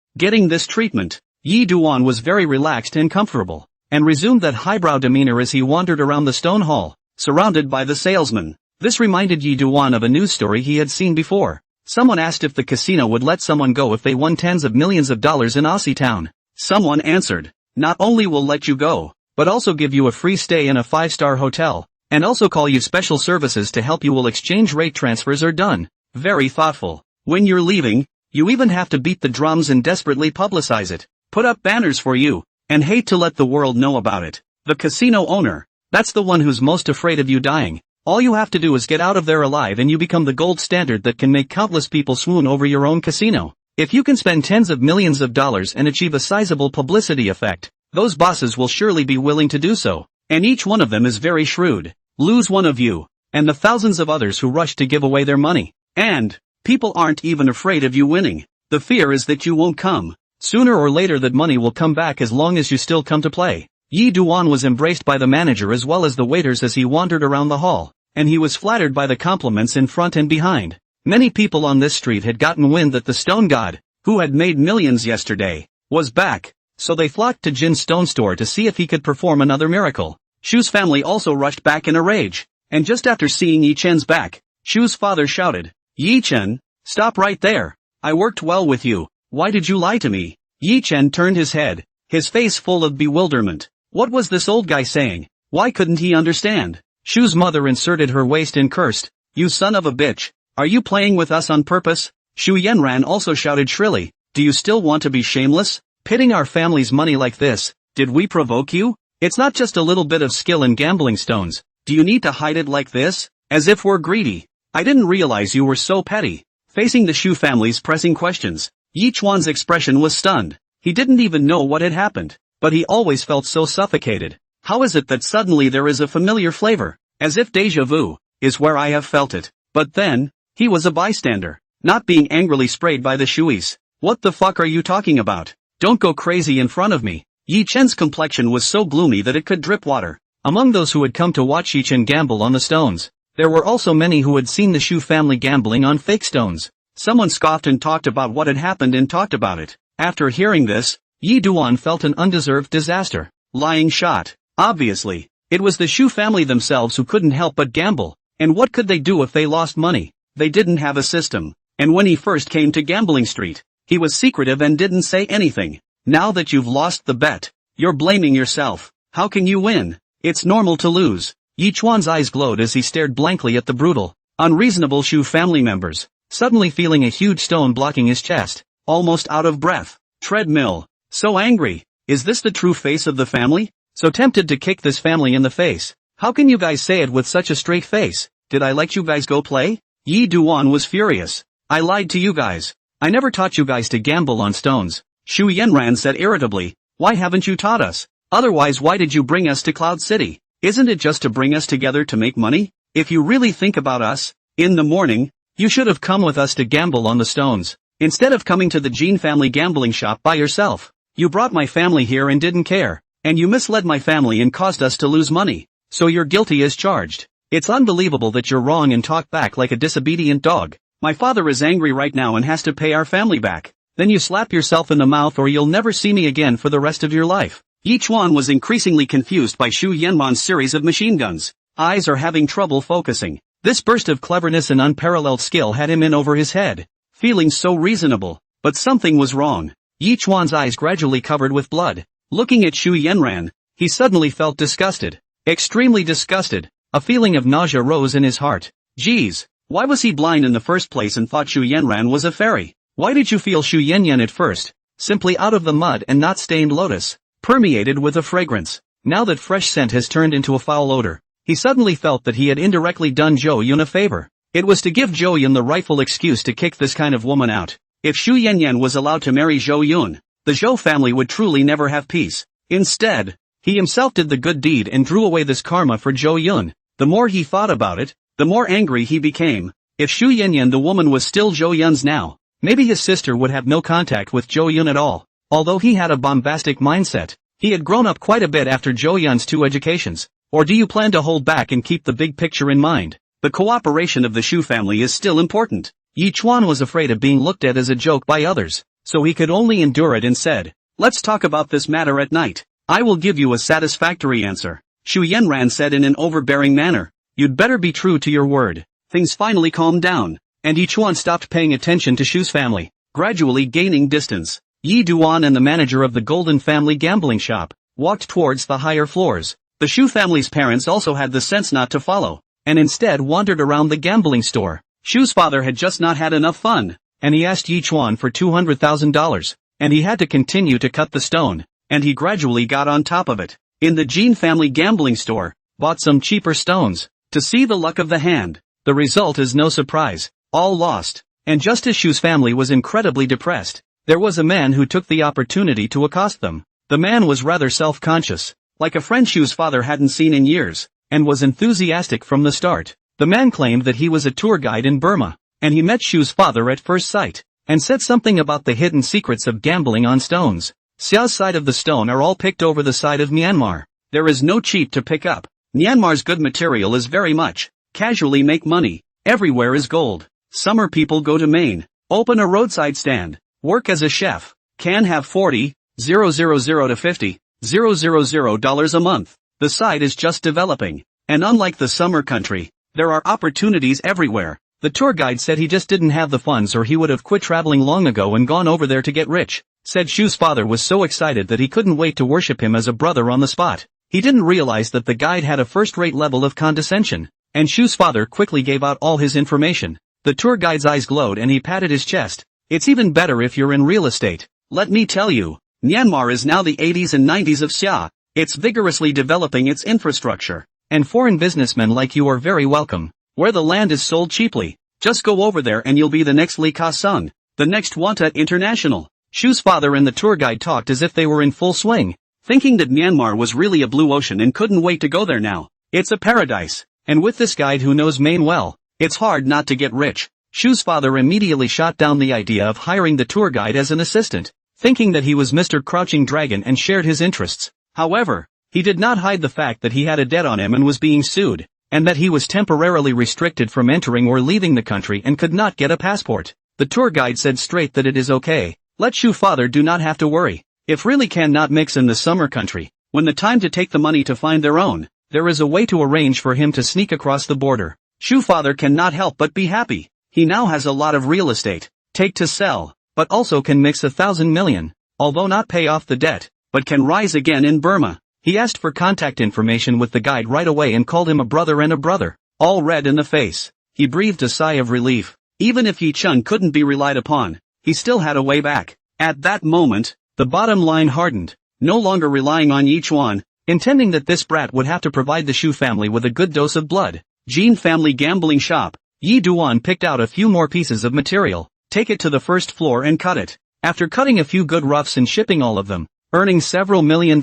Getting this treatment, Yi Duan was very relaxed and comfortable, and resumed that highbrow demeanor as he wandered around the stone hall, surrounded by the salesmen. This reminded Yi Duan of a news story he had seen before. Someone asked if the casino would let someone go if they won tens of millions of dollars in Aussie town. Someone answered, not only will let you go, but also give you a free stay in a 5-star hotel, and also call you special services to help you while exchange rate transfers are done. Very thoughtful. When you're leaving, you even have to beat the drums and desperately publicize it, put up banners for you, and hate to let the world know about it. The casino owner, that's the one who's most afraid of you dying. All you have to do is get out of there alive and you become the gold standard that can make countless people swoon over your own casino. If you can spend tens of millions of dollars and achieve a sizable publicity effect, those bosses will surely be willing to do so. And each one of them is very shrewd. Lose one of you, and the thousands of others who rushed to give away their money. And people aren't even afraid of you winning. The fear is that you won't come. Sooner or later that money will come back as long as you still come to play. Yi Duan was embraced by the manager as well as the waiters as he wandered around the hall, and he was flattered by the compliments in front and behind. Many people on this street had gotten wind that the stone god, who had made millions yesterday, was back, so they flocked to Jin's stone store to see if he could perform another miracle. Shu's family also rushed back in a rage, and just after seeing Yi Chen's back, Shu's father shouted, "Yi Chen, stop right there. I worked well with you, why did you lie to me?" Yi Chen turned his head, his face full of bewilderment. What was this old guy saying? Why couldn't he understand? Shu's mother inserted her waist and cursed, "You son of a bitch, are you playing with us on purpose?" Shu Yanran also shouted shrilly, "Do you still want to be shameless? Pitting our family's money like this, did we provoke you? It's not just a little bit of skill in gambling stones, do you need to hide it like this? As if we're greedy. I didn't realize you were so petty." Facing the Shu family's pressing questions, Yi Chuan's expression was stunned. He didn't even know what had happened, but he always felt so suffocated. How is it that suddenly there is a familiar flavor, as if déjà vu, is where I have felt it? But then, he was a bystander, not being angrily sprayed by the Shuis. What the fuck are you talking about? Don't go crazy in front of me. Yi Chen's complexion was so gloomy that it could drip water. Among those who had come to watch Yi Chen gamble on the stones, there were also many who had seen the Shu family gambling on fake stones. Someone scoffed and talked about what had happened and talked about it. After hearing this, Yi Duan felt an undeserved disaster. Lying shot. Obviously, it was the Shu family themselves who couldn't help but gamble, and what could they do if they lost money? They didn't have a system, and when he first came to Gambling Street, he was secretive and didn't say anything. Now that you've lost the bet, you're blaming yourself. How can you win? It's normal to lose. Yi Chuan's eyes glowed as he stared blankly at the brutal, unreasonable Shu family members, suddenly feeling a huge stone blocking his chest, almost out of breath. Treadmill. So angry. Is this the true face of the family? So tempted to kick this family in the face. How can you guys say it with such a straight face? Did I let you guys go play? Yi Duan was furious. I lied to you guys. I never taught you guys to gamble on stones. Shu Yanran said irritably. Why haven't you taught us? Otherwise why did you bring us to Cloud City? Isn't it just to bring us together to make money? If you really think about us, in the morning, you should have come with us to gamble on the stones. Instead of coming to the Jin family gambling shop by yourself. You brought my family here and didn't care. And you misled my family and caused us to lose money. So you're guilty as charged. It's unbelievable that you're wrong and talk back like a disobedient dog. My father is angry right now and has to pay our family back. Then you slap yourself in the mouth or you'll never see me again for the rest of your life. Yi Chuan was increasingly confused by Shu Yanman's series of machine guns. Eyes are having trouble focusing. This burst of cleverness and unparalleled skill had him in over his head. Feeling so reasonable. But something was wrong. Yi Chuan's eyes gradually covered with blood. Looking at Shu Yanran, he suddenly felt disgusted. Extremely disgusted. A feeling of nausea rose in his heart. Geez, why was he blind in the first place and thought Shu Yanran was a fairy? Why did you feel Shu Yanyan at first? Simply out of the mud and not stained lotus, permeated with a fragrance. Now that fresh scent has turned into a foul odor, he suddenly felt that he had indirectly done Zhou Yun a favor. It was to give Zhou Yun the rightful excuse to kick this kind of woman out. If Shu Yanyan was allowed to marry Zhou Yun, the Zhou family would truly never have peace. Instead, he himself did the good deed and drew away this karma for Zhou Yun. The more he thought about it, the more angry he became. If Shu Yanyan the woman was still Zhou Yun's now, maybe his sister would have no contact with Zhou Yun at all. Although he had a bombastic mindset, he had grown up quite a bit after Zhou Yun's 2 educations. Or do you plan to hold back and keep the big picture in mind? The cooperation of the Shu family is still important. Yi Chuan was afraid of being looked at as a joke by others, so he could only endure it and said, "Let's talk about this matter at night. I will give you a satisfactory answer." Shu Yanran said in an overbearing manner, "You'd better be true to your word." Things finally calmed down, and Yi Chuan stopped paying attention to Shu's family, gradually gaining distance. Yi Duan and the manager of the Golden Family gambling shop walked towards the higher floors. The Shu family's parents also had the sense not to follow, and instead wandered around the gambling store. Shu's father had just not had enough fun, and he asked Yi Chuan for $200,000, and he had to continue to cut the stone, and he gradually got on top of it. In the Jin family gambling store, bought some cheaper stones, to see the luck of the hand. The result is no surprise, all lost. And just as Shu's family was incredibly depressed, there was a man who took the opportunity to accost them. The man was rather self-conscious, like a friend Shu's father hadn't seen in years, and was enthusiastic from the start. The man claimed that he was a tour guide in Burma, and he met Shu's father at first sight, and said something about the hidden secrets of gambling on stones. Xia's side of the stone are all picked over the side of Myanmar. There is no cheap to pick up. Myanmar's good material is very much. Casually make money. Everywhere is gold. Summer people go to Maine. Open a roadside stand. Work as a chef. Can have 40,000 to 50,000 dollars a month. The site is just developing. And unlike the summer country, there are opportunities everywhere. The tour guide said he just didn't have the funds or he would have quit traveling long ago and gone over there to get rich. Said Shu's father was so excited that he couldn't wait to worship him as a brother on the spot. He didn't realize that the guide had a first-rate level of condescension. And Shu's father quickly gave out all his information. The tour guide's eyes glowed and he patted his chest. It's even better if you're in real estate. Let me tell you, Myanmar is now the 80s and 90s of Xia. It's vigorously developing its infrastructure. And foreign businessmen like you are very welcome. Where the land is sold cheaply. Just go over there and you'll be the next Li Ka-sung. The next Wanta International. Shu's father and the tour guide talked as if they were in full swing. Thinking that Myanmar was really a blue ocean and couldn't wait to go there now. It's a paradise. And with this guide who knows Maine well, it's hard not to get rich. Shu's father immediately shot down the idea of hiring the tour guide as an assistant, thinking that he was Mr. Crouching Dragon and shared his interests. However, he did not hide the fact that he had a debt on him and was being sued, and that he was temporarily restricted from entering or leaving the country and could not get a passport. The tour guide said straight that it is okay. Let Shu father do not have to worry. If really cannot mix in the summer country, when the time to take the money to find their own, there is a way to arrange for him to sneak across the border. Shu father cannot help but be happy. He now has a lot of real estate, take to sell, but also can mix 1,000 million, although not pay off the debt, but can rise again in Burma. He asked for contact information with the guide right away and called him a brother, all red in the face. He breathed a sigh of relief. Even if Yi Chun couldn't be relied upon, he still had a way back. At that moment, the bottom line hardened, no longer relying on Yi Chuan, intending that this brat would have to provide the Shu family with a good dose of blood. Jin family gambling shop. Yi Duan picked out a few more pieces of material, take it to the first floor and cut it. After cutting a few good roughs and shipping all of them, earning several $1 million,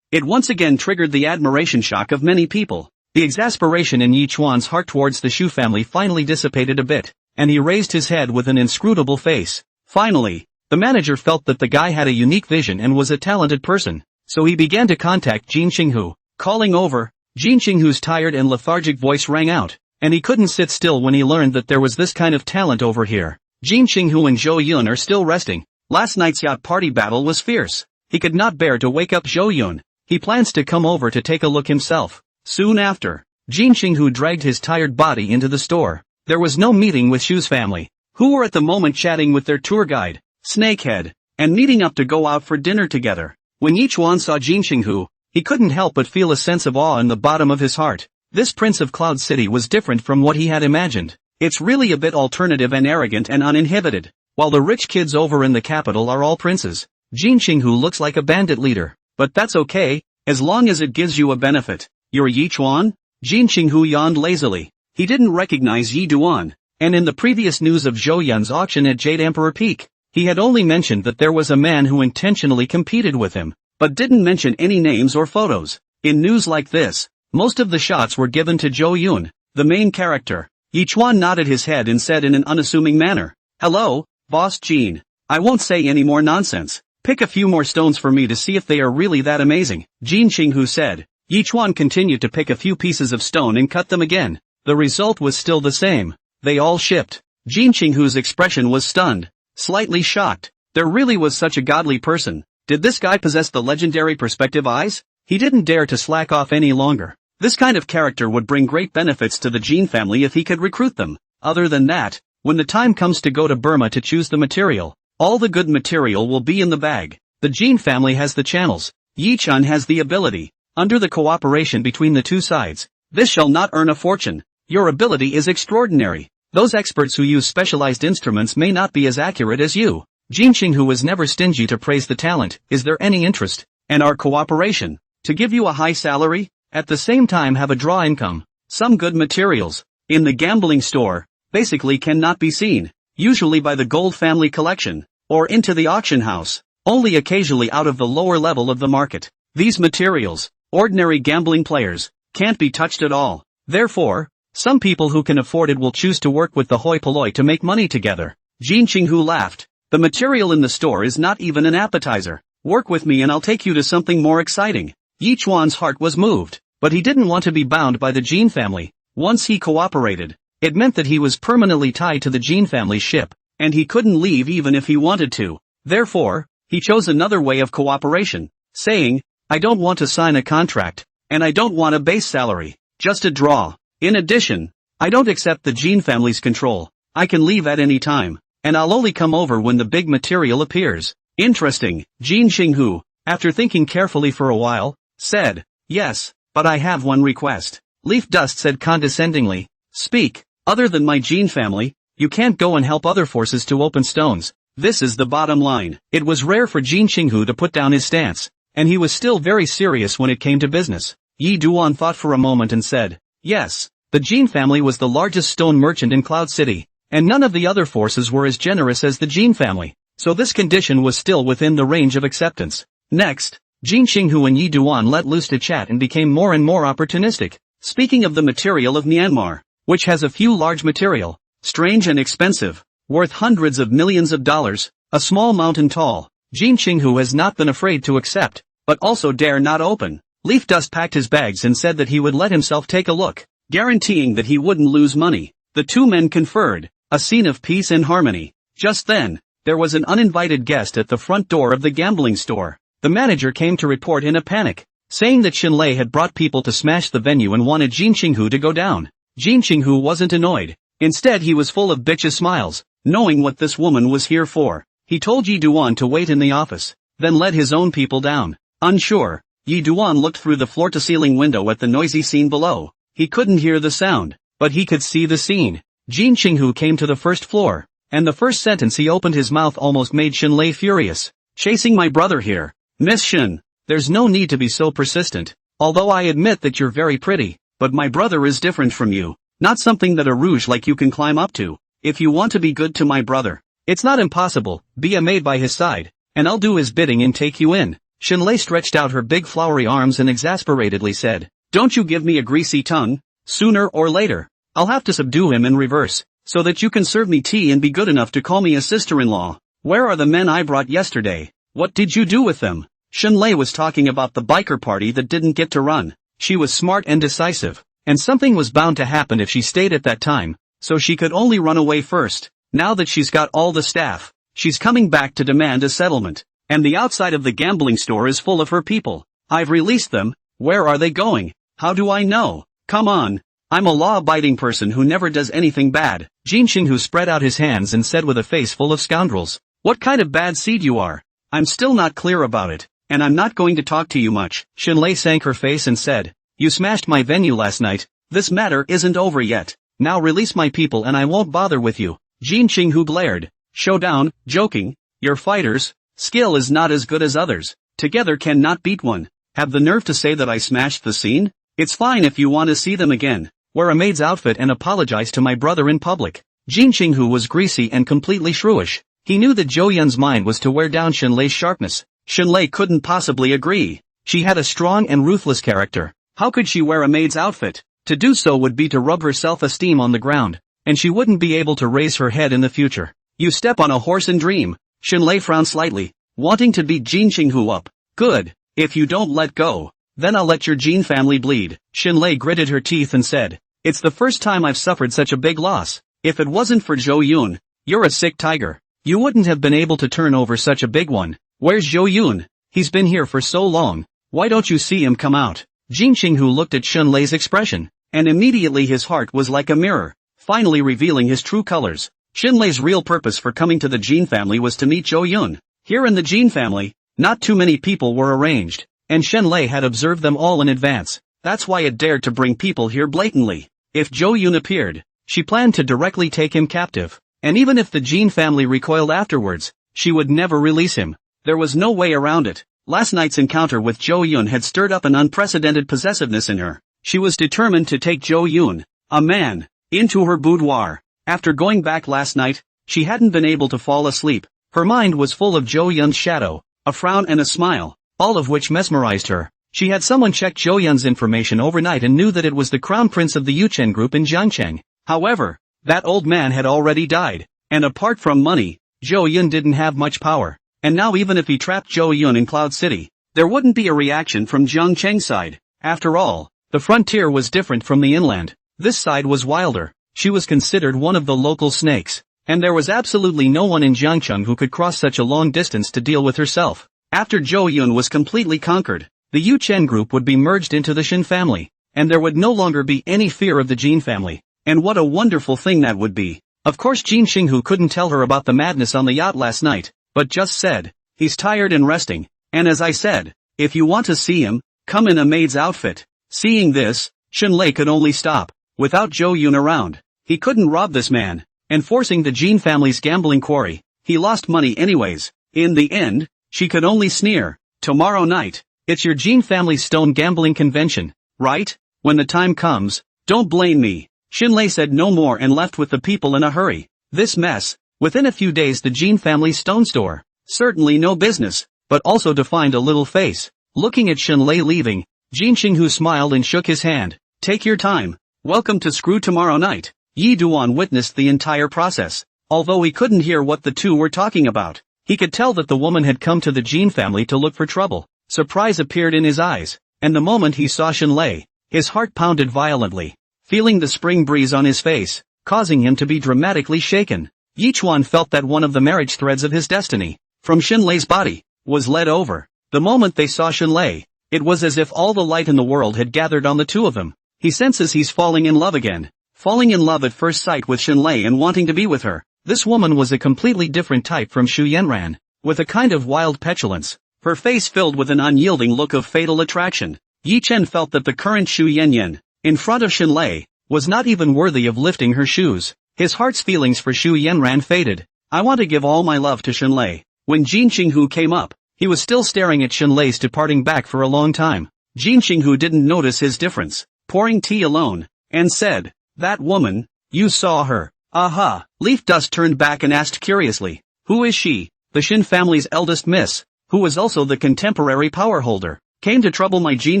it once again triggered the admiration shock of many people. The exasperation in Yi Chuan's heart towards the Shu family finally dissipated a bit, and he raised his head with an inscrutable face. Finally, the manager felt that the guy had a unique vision and was a talented person, so he began to contact Jin Qinghu. Calling over, Jin Qinghu's tired and lethargic voice rang out, and he couldn't sit still when he learned that there was this kind of talent over here. Jin Qinghu and Zhou Yun are still resting. Last night's yacht party battle was fierce. He could not bear to wake up Zhou Yun. He plans to come over to take a look himself. Soon after, Jin Qinghu dragged his tired body into the store. There was no meeting with Shu's family, who were at the moment chatting with their tour guide, Snakehead, and meeting up to go out for dinner together. When Yi Chuan saw Jin Qinghu, he couldn't help but feel a sense of awe in the bottom of his heart. This prince of Cloud City was different from what he had imagined. It's really a bit alternative and arrogant and uninhibited. While the rich kids over in the capital are all princes, Jin Qinghu looks like a bandit leader. But that's okay, as long as it gives you a benefit. You're Yi Chuan? Jin Qinghu yawned lazily. He didn't recognize Yi Duan, and in the previous news of Zhou Yun's auction at Jade Emperor Peak, he had only mentioned that there was a man who intentionally competed with him, but didn't mention any names or photos. In news like this, most of the shots were given to Zhou Yun, the main character. Yi Chuan nodded his head and said in an unassuming manner, "Hello, Boss Jin. I won't say any more nonsense. Pick a few more stones for me to see if they are really that amazing." Jin Qinghu said. Yi Chuan continued to pick a few pieces of stone and cut them again. The result was still the same. They all shipped. Jin Qinghu's expression was stunned, slightly shocked. There really was such a godly person. Did this guy possess the legendary perspective eyes? He didn't dare to slack off any longer. This kind of character would bring great benefits to the Jin family if he could recruit them. Other than that, when the time comes to go to Burma to choose the material, all the good material will be in the bag. The Jin family has the channels. Yi Chun has the ability. Under the cooperation between the two sides, this shall not earn a fortune. Your ability is extraordinary. Those experts who use specialized instruments may not be as accurate as you. Jin Qinghu was never stingy to praise the talent. Is there any interest, and our cooperation, to give you a high salary, at the same time have a draw income? Some good materials, in the gambling store, basically cannot be seen, usually by the Gold family collection, or into the auction house, only occasionally out of the lower level of the market. These materials, ordinary gambling players, can't be touched at all. Therefore, Some people who can afford it will choose to work with the hoi polloi to make money together. Jin Qinghu laughed. The material in the store is not even an appetizer. Work with me and I'll take you to something more exciting. Yi Chuan's heart was moved, but he didn't want to be bound by the Jin family. Once he cooperated, it meant that he was permanently tied to the Jin family's ship, and he couldn't leave even if he wanted to. Therefore, he chose another way of cooperation, saying, I don't want to sign a contract, and I don't want a base salary, just a draw. In addition, I don't accept the Jin family's control. I can leave at any time, and I'll only come over when the big material appears. Interesting. Jin Qinghu, after thinking carefully for a while, said, yes, but I have one request. Leaf Dust said condescendingly, speak. Other than my Jin family, you can't go and help other forces to open stones. This is the bottom line. It was rare for Jin Qinghu to put down his stance, and he was still very serious when it came to business. Yi Duan thought for a moment and said, yes, the Jin family was the largest stone merchant in Cloud City, and none of the other forces were as generous as the Jin family, so this condition was still within the range of acceptance. Next, Jin Qinghu and Yi Duan let loose to chat and became more and more opportunistic. Speaking of the material of Myanmar, which has a few large material, strange and expensive, worth hundreds of millions of dollars, a small mountain tall, Jin Qinghu has not been afraid to accept, but also dare not open. Leaf Dust packed his bags and said that he would let himself take a look, guaranteeing that he wouldn't lose money. The two men conferred, a scene of peace and harmony. Just then, there was an uninvited guest at the front door of the gambling store. The manager came to report in a panic, saying that Shinlei had brought people to smash the venue and wanted Jin Qinghu to go down. Jin Qinghu wasn't annoyed. Instead he was full of bitches smiles, knowing what this woman was here for. He told Yi Duan to wait in the office, then led his own people down. Unsure, Yi Duan looked through the floor-to-ceiling window at the noisy scene below. He couldn't hear the sound, but he could see the scene. Jin Qinghu came to the first floor, and the first sentence he opened his mouth almost made Shinlei furious. Chasing my brother here. Miss Shin, there's no need to be so persistent. Although I admit that you're very pretty, but my brother is different from you. Not something that a rouge like you can climb up to. If you want to be good to my brother, it's not impossible. Be a maid by his side, and I'll do his bidding and take you in. Shinlei stretched out her big flowery arms and exasperatedly said, don't you give me a greasy tongue. Sooner or later, I'll have to subdue him in reverse, so that you can serve me tea and be good enough to call me a sister-in-law. Where are the men I brought yesterday? What did you do with them? Shinlei was talking about the biker party that didn't get to run. She was smart and decisive, and something was bound to happen if she stayed at that time, so she could only run away first. Now that she's got all the staff, she's coming back to demand a settlement. And the outside of the gambling store is full of her people. I've released them. Where are they going? How do I know? Come on. I'm a law-abiding person who never does anything bad. Jin Qinghu spread out his hands and said with a face full of scoundrels, what kind of bad seed you are? I'm still not clear about it, and I'm not going to talk to you much. Shinlei sank her face and said, you smashed my venue last night. This matter isn't over yet. Now release my people and I won't bother with you. Jin Qinghu glared. Showdown, joking. Your fighters' skill is not as good as others. Together cannot beat one. Have the nerve to say that I smashed the scene? It's fine if you want to see them again. Wear a maid's outfit and apologize to my brother in public. Jin Qinghu was greasy and completely shrewish. He knew that Zhou Yun's mind was to wear down Shinlei's sharpness. Shinlei couldn't possibly agree. She had a strong and ruthless character. How could she wear a maid's outfit? To do so would be to rub her self-esteem on the ground, and she wouldn't be able to raise her head in the future. You step on a horse and dream. Shinlei frowned slightly, wanting to beat Jin Qinghu up. Good. If you don't let go, then I'll let your Jin family bleed. Shinlei gritted her teeth and said, it's the first time I've suffered such a big loss. If it wasn't for Zhou Yun, you're a sick tiger. You wouldn't have been able to turn over such a big one. Where's Zhou Yun? He's been here for so long. Why don't you see him come out? Jin Qinghu looked at Shinlei's expression, and immediately his heart was like a mirror, finally revealing his true colors. Shinlei's real purpose for coming to the Jin family was to meet Zhou Yun. Here in the Jin family, not too many people were arranged, and Shinlei had observed them all in advance. That's why it dared to bring people here blatantly. If Zhou Yun appeared, she planned to directly take him captive, and even if the Jin family recoiled afterwards, she would never release him. There was no way around it. Last night's encounter with Zhou Yun had stirred up an unprecedented possessiveness in her. She was determined to take Zhou Yun, a man, into her boudoir. After going back last night, she hadn't been able to fall asleep. Her mind was full of Zhou Yun's shadow, a frown and a smile, all of which mesmerized her. She had someone check Zhou Yun's information overnight and knew that it was the crown prince of the Yuchen Group in Jiangcheng. However, that old man had already died, and apart from money, Zhou Yun didn't have much power. And now even if he trapped Zhou Yun in Cloud City, there wouldn't be a reaction from Jiangcheng's side. After all, the frontier was different from the inland. This side was wilder. She was considered one of the local snakes, and there was absolutely no one in Jiangcheng who could cross such a long distance to deal with herself. After Zhou Yun was completely conquered, the Yuchen Group would be merged into the Shin family, and there would no longer be any fear of the Jin family. And what a wonderful thing that would be. Of course Jin Xinghu couldn't tell her about the madness on the yacht last night, but just said, he's tired and resting, and as I said, if you want to see him, come in a maid's outfit. Seeing this, Xunlei could only stop. Without Zhou Yun around, he couldn't rob this man, and forcing the Jin family's gambling quarry, he lost money anyways. In the end, she could only sneer. Tomorrow night, it's your Jin family's stone gambling convention, right? When the time comes, don't blame me. Xunlei said no more and left with the people in a hurry. This mess, within a few days the Jin family's stone store, certainly no business, but also defined a little face. Looking at Xunlei leaving, Jin Xinghu smiled and shook his hand. Take your time. Welcome to Screw tomorrow night. Yi Duan witnessed the entire process. Although he couldn't hear what the two were talking about, he could tell that the woman had come to the Jin family to look for trouble. Surprise appeared in his eyes, and the moment he saw Xunlei, his heart pounded violently, feeling the spring breeze on his face, causing him to be dramatically shaken. Yichuan felt that one of the marriage threads of his destiny, from Xunlei's body, was led over. The moment they saw Xunlei, it was as if all the light in the world had gathered on the two of them. He senses he's falling in love again. Falling in love at first sight with Xunlei and wanting to be with her. This woman was a completely different type from Xu Yanran, with a kind of wild petulance, her face filled with an unyielding look of fatal attraction. Yi Chen felt that the current Xu Yanyan, in front of Xunlei, was not even worthy of lifting her shoes. His heart's feelings for Xu Yanran faded. I want to give all my love to Xunlei. When Jin Xinghu came up, he was still staring at Xunlei's departing back for a long time. Jin Xinghu didn't notice his difference, pouring tea alone, and said, that woman, you saw her. Aha. Leaf Dust turned back and asked curiously, who is she? The Shin family's eldest miss, who was also the contemporary power holder, came to trouble my Jin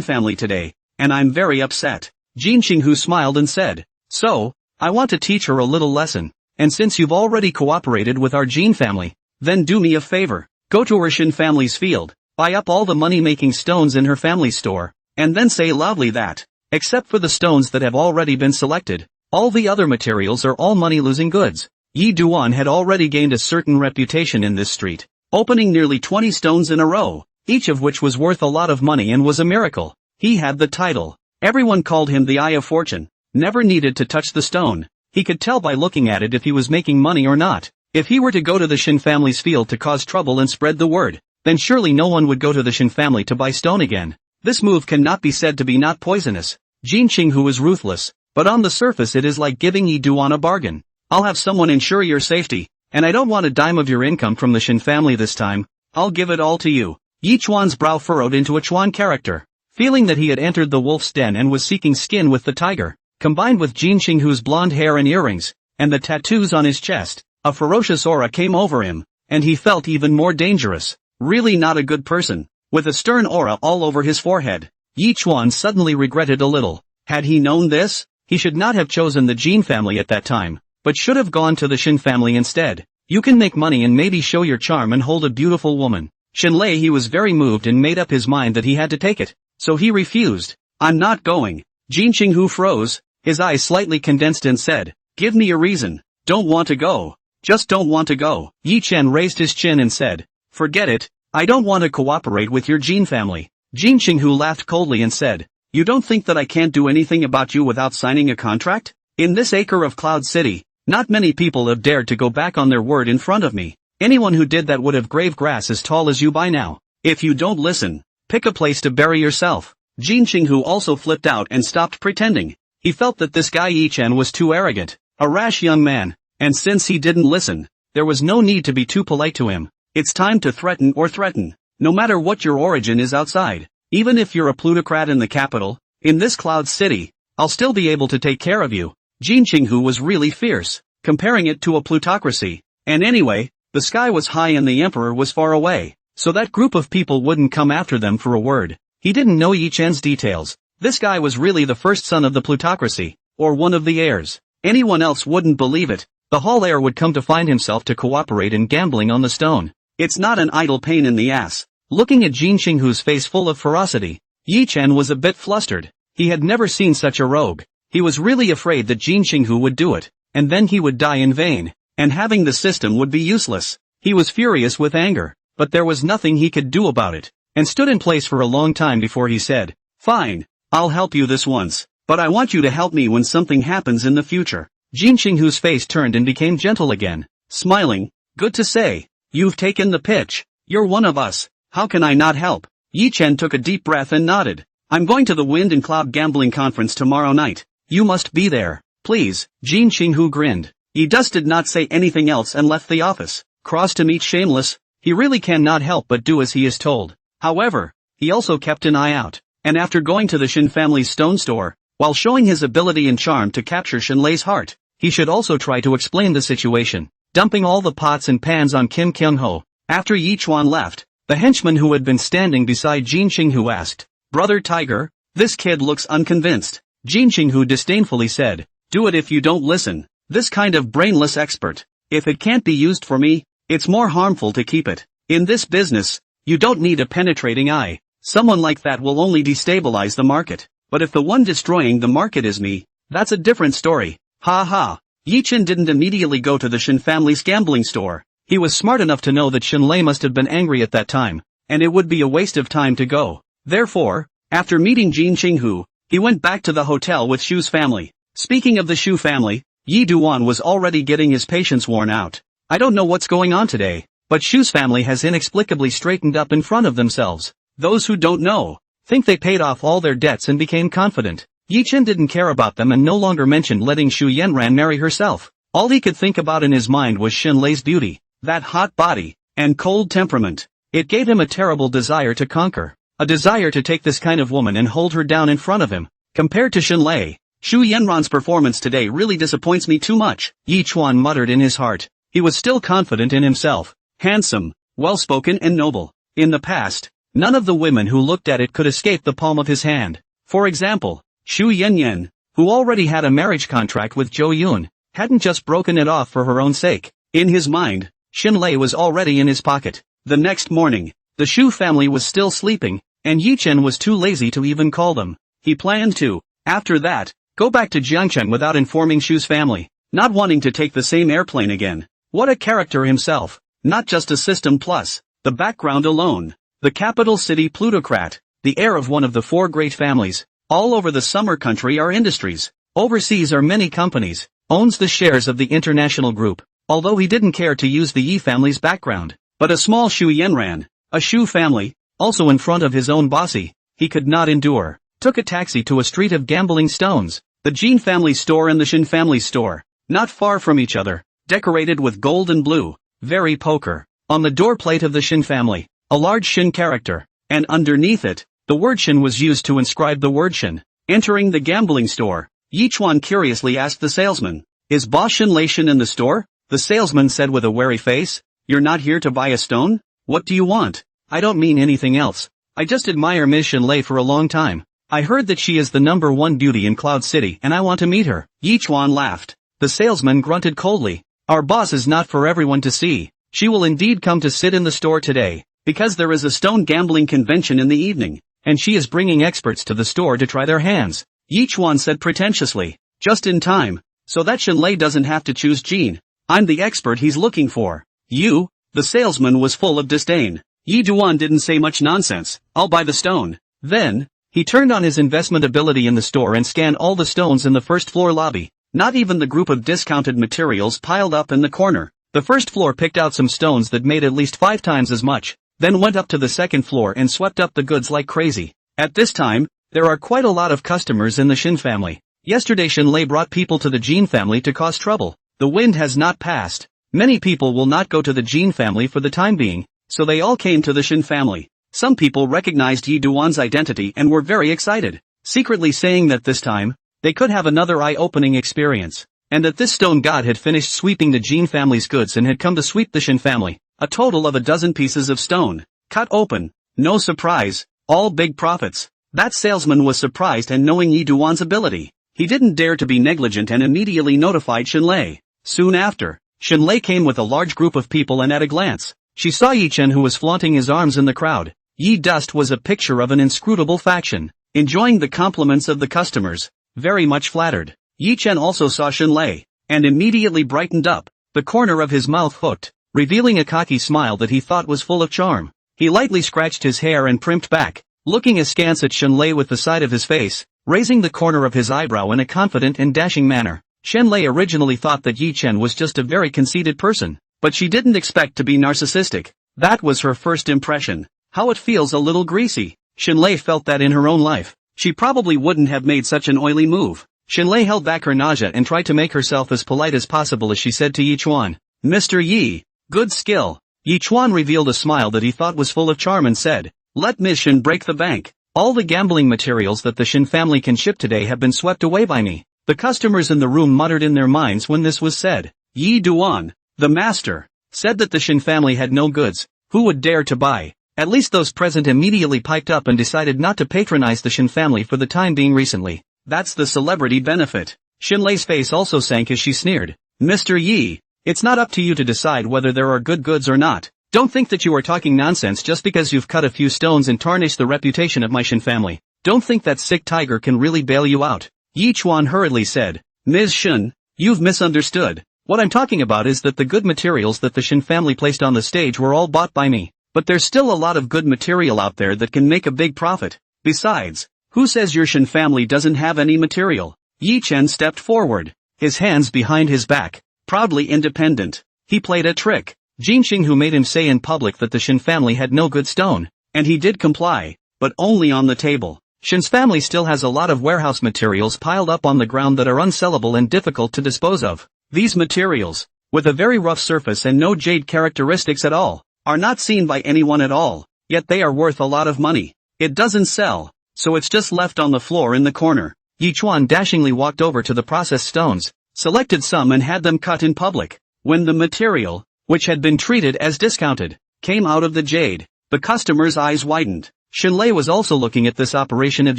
family today, and I'm very upset. Jin Xinghu smiled and said, so, I want to teach her a little lesson, and since you've already cooperated with our Jin family, then do me a favor, go to her Shin family's field, buy up all the money-making stones in her family's store, and then say loudly that, except for the stones that have already been selected, all the other materials are all money-losing goods. Yi Duan had already gained a certain reputation in this street, opening nearly 20 stones in a row, each of which was worth a lot of money and was a miracle. He had the title. Everyone called him the Eye of Fortune, never needed to touch the stone. He could tell by looking at it if he was making money or not. If he were to go to the Shin family's field to cause trouble and spread the word, then surely no one would go to the Shin family to buy stone again. This move cannot be said to be not poisonous. Jin Xinghu is ruthless, but on the surface it is like giving Yi Duan a bargain. I'll have someone ensure your safety, and I don't want a dime of your income from the Shin family this time. I'll give it all to you. Yi Chuan's brow furrowed into a Chuan character, feeling that he had entered the wolf's den and was seeking skin with the tiger, combined with Jin Xinghu's blonde hair and earrings, and the tattoos on his chest. A ferocious aura came over him, and he felt even more dangerous. Really not a good person, with a stern aura all over his forehead. Yi Chuan suddenly regretted a little. Had he known this, he should not have chosen the Jin family at that time, but should have gone to the Shin family instead. You can make money and maybe show your charm and hold a beautiful woman. Xunlei he was very moved and made up his mind that he had to take it, so he refused. I'm not going. Jin Xinghu froze, his eyes slightly condensed and said, give me a reason. Don't want to go. Just don't want to go. Yi Chen raised his chin and said, forget it, I don't want to cooperate with your Jin family. Jin Xinghu laughed coldly and said, you don't think that I can't do anything about you without signing a contract? In this acre of Cloud City, not many people have dared to go back on their word in front of me. Anyone who did that would have grave grass as tall as you by now. If you don't listen, pick a place to bury yourself. Jin Xinghu also flipped out and stopped pretending. He felt that this guy Yi Chen was too arrogant, a rash young man, and since he didn't listen, there was no need to be too polite to him. It's time to threaten or threaten, no matter what your origin is outside. Even if you're a plutocrat in the capital, in this Cloud City, I'll still be able to take care of you. Jin Xinghu was really fierce, comparing it to a plutocracy. And anyway, the sky was high and the emperor was far away, so that group of people wouldn't come after them for a word. He didn't know Yichen's details. This guy was really the first son of the plutocracy, or one of the heirs. Anyone else wouldn't believe it. The Hall heir would come to find himself to cooperate in gambling on the stone. It's not an idle pain in the ass. Looking at Jin Qinghu's face full of ferocity, Yichen was a bit flustered. He had never seen such a rogue. He was really afraid that Jin Qinghu would do it, and then he would die in vain, and having the system would be useless. He was furious with anger, but there was nothing he could do about it, and stood in place for a long time before he said, "Fine, I'll help you this once, but I want you to help me when something happens in the future." Jin Qinghu's face turned and became gentle again, smiling. "Good to say. You've taken the pitch. You're one of us. How can I not help?" Yichen took a deep breath and nodded. "I'm going to the Wind and Cloud Gambling Conference tomorrow night. You must be there. Please." Jin Qinghu grinned. He just did not say anything else and left the office. Cross to meet Shameless. He really cannot help but do as he is told. However, he also kept an eye out, and after going to the Shin family's stone store, while showing his ability and charm to capture Shinlei's heart, he should also try to explain the situation, dumping all the pots and pans on Kim Kyung-ho. After Yi Chuan left, the henchman who had been standing beside Jin Qinghu asked, "Brother Tiger, this kid looks unconvinced." Jin Qinghu disdainfully said, "Do it if you don't listen. This kind of brainless expert, if it can't be used for me, it's more harmful to keep it. In this business, you don't need a penetrating eye. Someone like that will only destabilize the market. But if the one destroying the market is me, that's a different story." Ha ha. Yichen didn't immediately go to the Shin family's gambling store. He was smart enough to know that Shinlei must have been angry at that time, and it would be a waste of time to go. Therefore, after meeting Jin Qinghu, he went back to the hotel with Shu's family. Speaking of the Shu family, Yi Duan was already getting his patience worn out. "I don't know what's going on today, but Shu's family has inexplicably straightened up in front of themselves. Those who don't know, think they paid off all their debts and became confident." Yichen didn't care about them and no longer mentioned letting Shu Yenran marry herself. All he could think about in his mind was Shinlei's beauty, that hot body, and cold temperament. It gave him a terrible desire to conquer, a desire to take this kind of woman and hold her down in front of him. Compared to Shinlei, Shu Yenran's performance today really disappoints me too much, Yi Chuan muttered in his heart. He was still confident in himself, handsome, well-spoken and noble. In the past, none of the women who looked at it could escape the palm of his hand. For example, Shu Yenyan, who already had a marriage contract with Zhou Yun, hadn't just broken it off for her own sake. In his mind, Shinlei was already in his pocket. The next morning, the Shu family was still sleeping, and Yichen was too lazy to even call them. He planned to, after that, go back to Jiangchen without informing Shu's family, not wanting to take the same airplane again. What a character himself, not just a system plus, the background alone. The capital city plutocrat, the heir of one of the four great families. All over the summer country are industries. Overseas are many companies. Owns the shares of the international group. Although he didn't care to use the Yi family's background, but a small Shu Yenran, a Shu family, also in front of his own bossy, he could not endure. Took a taxi to a street of gambling stones. The Jin family store and the Shin family store, not far from each other, decorated with gold and blue. Very poker. On the door plate of the Shin family, a large Shin character, and underneath it, the word Shin was used to inscribe the word Shin. Entering the gambling store, Yi Chuan curiously asked the salesman, "Is boss Shinlei Shin in the store?" The salesman said with a wary face, "You're not here to buy a stone? What do you want?" "I don't mean anything else. I just admire Ms. Shinlei for a long time. I heard that she is the #1 beauty in Cloud City and I want to meet her." Yi Chuan laughed. The salesman grunted coldly. "Our boss is not for everyone to see. She will indeed come to sit in the store today, because there is a stone gambling convention in the evening, and she is bringing experts to the store to try their hands." Yi Chuan said pretentiously, "Just in time, so that Shinlei doesn't have to choose Jean. I'm the expert he's looking for." "You?" The salesman was full of disdain. Yi Duan didn't say much nonsense. "I'll buy the stone." Then, he turned on his investment ability in the store and scanned all the stones in the first floor lobby. Not even the group of discounted materials piled up in the corner. The first floor picked out some stones that made at least 5 times as much, then went up to the second floor and swept up the goods like crazy. At this time, there are quite a lot of customers in the Shin family. Yesterday Shinlei brought people to the Jin family to cause trouble. The wind has not passed. Many people will not go to the Jin family for the time being, so they all came to the Shin family. Some people recognized Yi Duan's identity and were very excited, secretly saying that this time, they could have another eye-opening experience, and that this stone god had finished sweeping the Jin family's goods and had come to sweep the Shin family, a total of 12 pieces of stone, cut open. No surprise, All big profits. That salesman was surprised, and knowing Yi Duan's ability, he didn't dare to be negligent and immediately notified Shenlei. Soon after, Shenlei came with a large group of people, and at a glance, she saw Yichen, who was flaunting his arms in the crowd. Yi Dust was a picture of an inscrutable faction, enjoying the compliments of the customers, very much flattered. Yichen also saw Shenlei, and immediately brightened up, the corner of his mouth hooked, revealing a cocky smile that he thought was full of charm. He lightly scratched his hair and primped back, looking askance at Shenlei with the side of his face, raising the corner of his eyebrow in a confident and dashing manner. Shenlei originally thought that Yichen was just a very conceited person, but she didn't expect to be narcissistic. That was her first impression. How it feels a little greasy. Shenlei felt that in her own life, she probably wouldn't have made such an oily move. Shenlei held back her nausea and tried to make herself as polite as possible as she said to Yichuan, "Mr. Yi, good skill." Yichuan revealed a smile that he thought was full of charm and said, "Let Ms. Shen break the bank. All the gambling materials that the Shen family can ship today have been swept away by me." The customers in the room muttered in their minds when this was said. Yi Duan, the master, said that the Shen family had no goods. Who would dare to buy? At least those present immediately piped up and decided not to patronize the Shen family for the time being recently. That's the celebrity benefit. Shenlei's face also sank as she sneered. "Mr. Yi, it's not up to you to decide whether there are good goods or not. Don't think that you are talking nonsense just because you've cut a few stones and tarnished the reputation of my Shen family. Don't think that sick tiger can really bail you out." Yichuan hurriedly said, "Ms. Shen, you've misunderstood. What I'm talking about is that the good materials that the Shen family placed on the stage were all bought by me. But there's still a lot of good material out there that can make a big profit. Besides, who says your Shen family doesn't have any material?" Yichen stepped forward, his hands behind his back, proudly independent. He played a trick. Jinxing, who made him say in public that the Shen family had no good stone, and he did comply, but only on the table. Shen's family still has a lot of warehouse materials piled up on the ground that are unsellable and difficult to dispose of. These materials, with a very rough surface and no jade characteristics at all, are not seen by anyone at all, yet they are worth a lot of money. It doesn't sell, so it's just left on the floor in the corner. Yichuan dashingly walked over to the processed stones, selected some and had them cut in public. When the material, which had been treated as discounted, came out of the jade, the customer's eyes widened. Shenlei was also looking at this operation of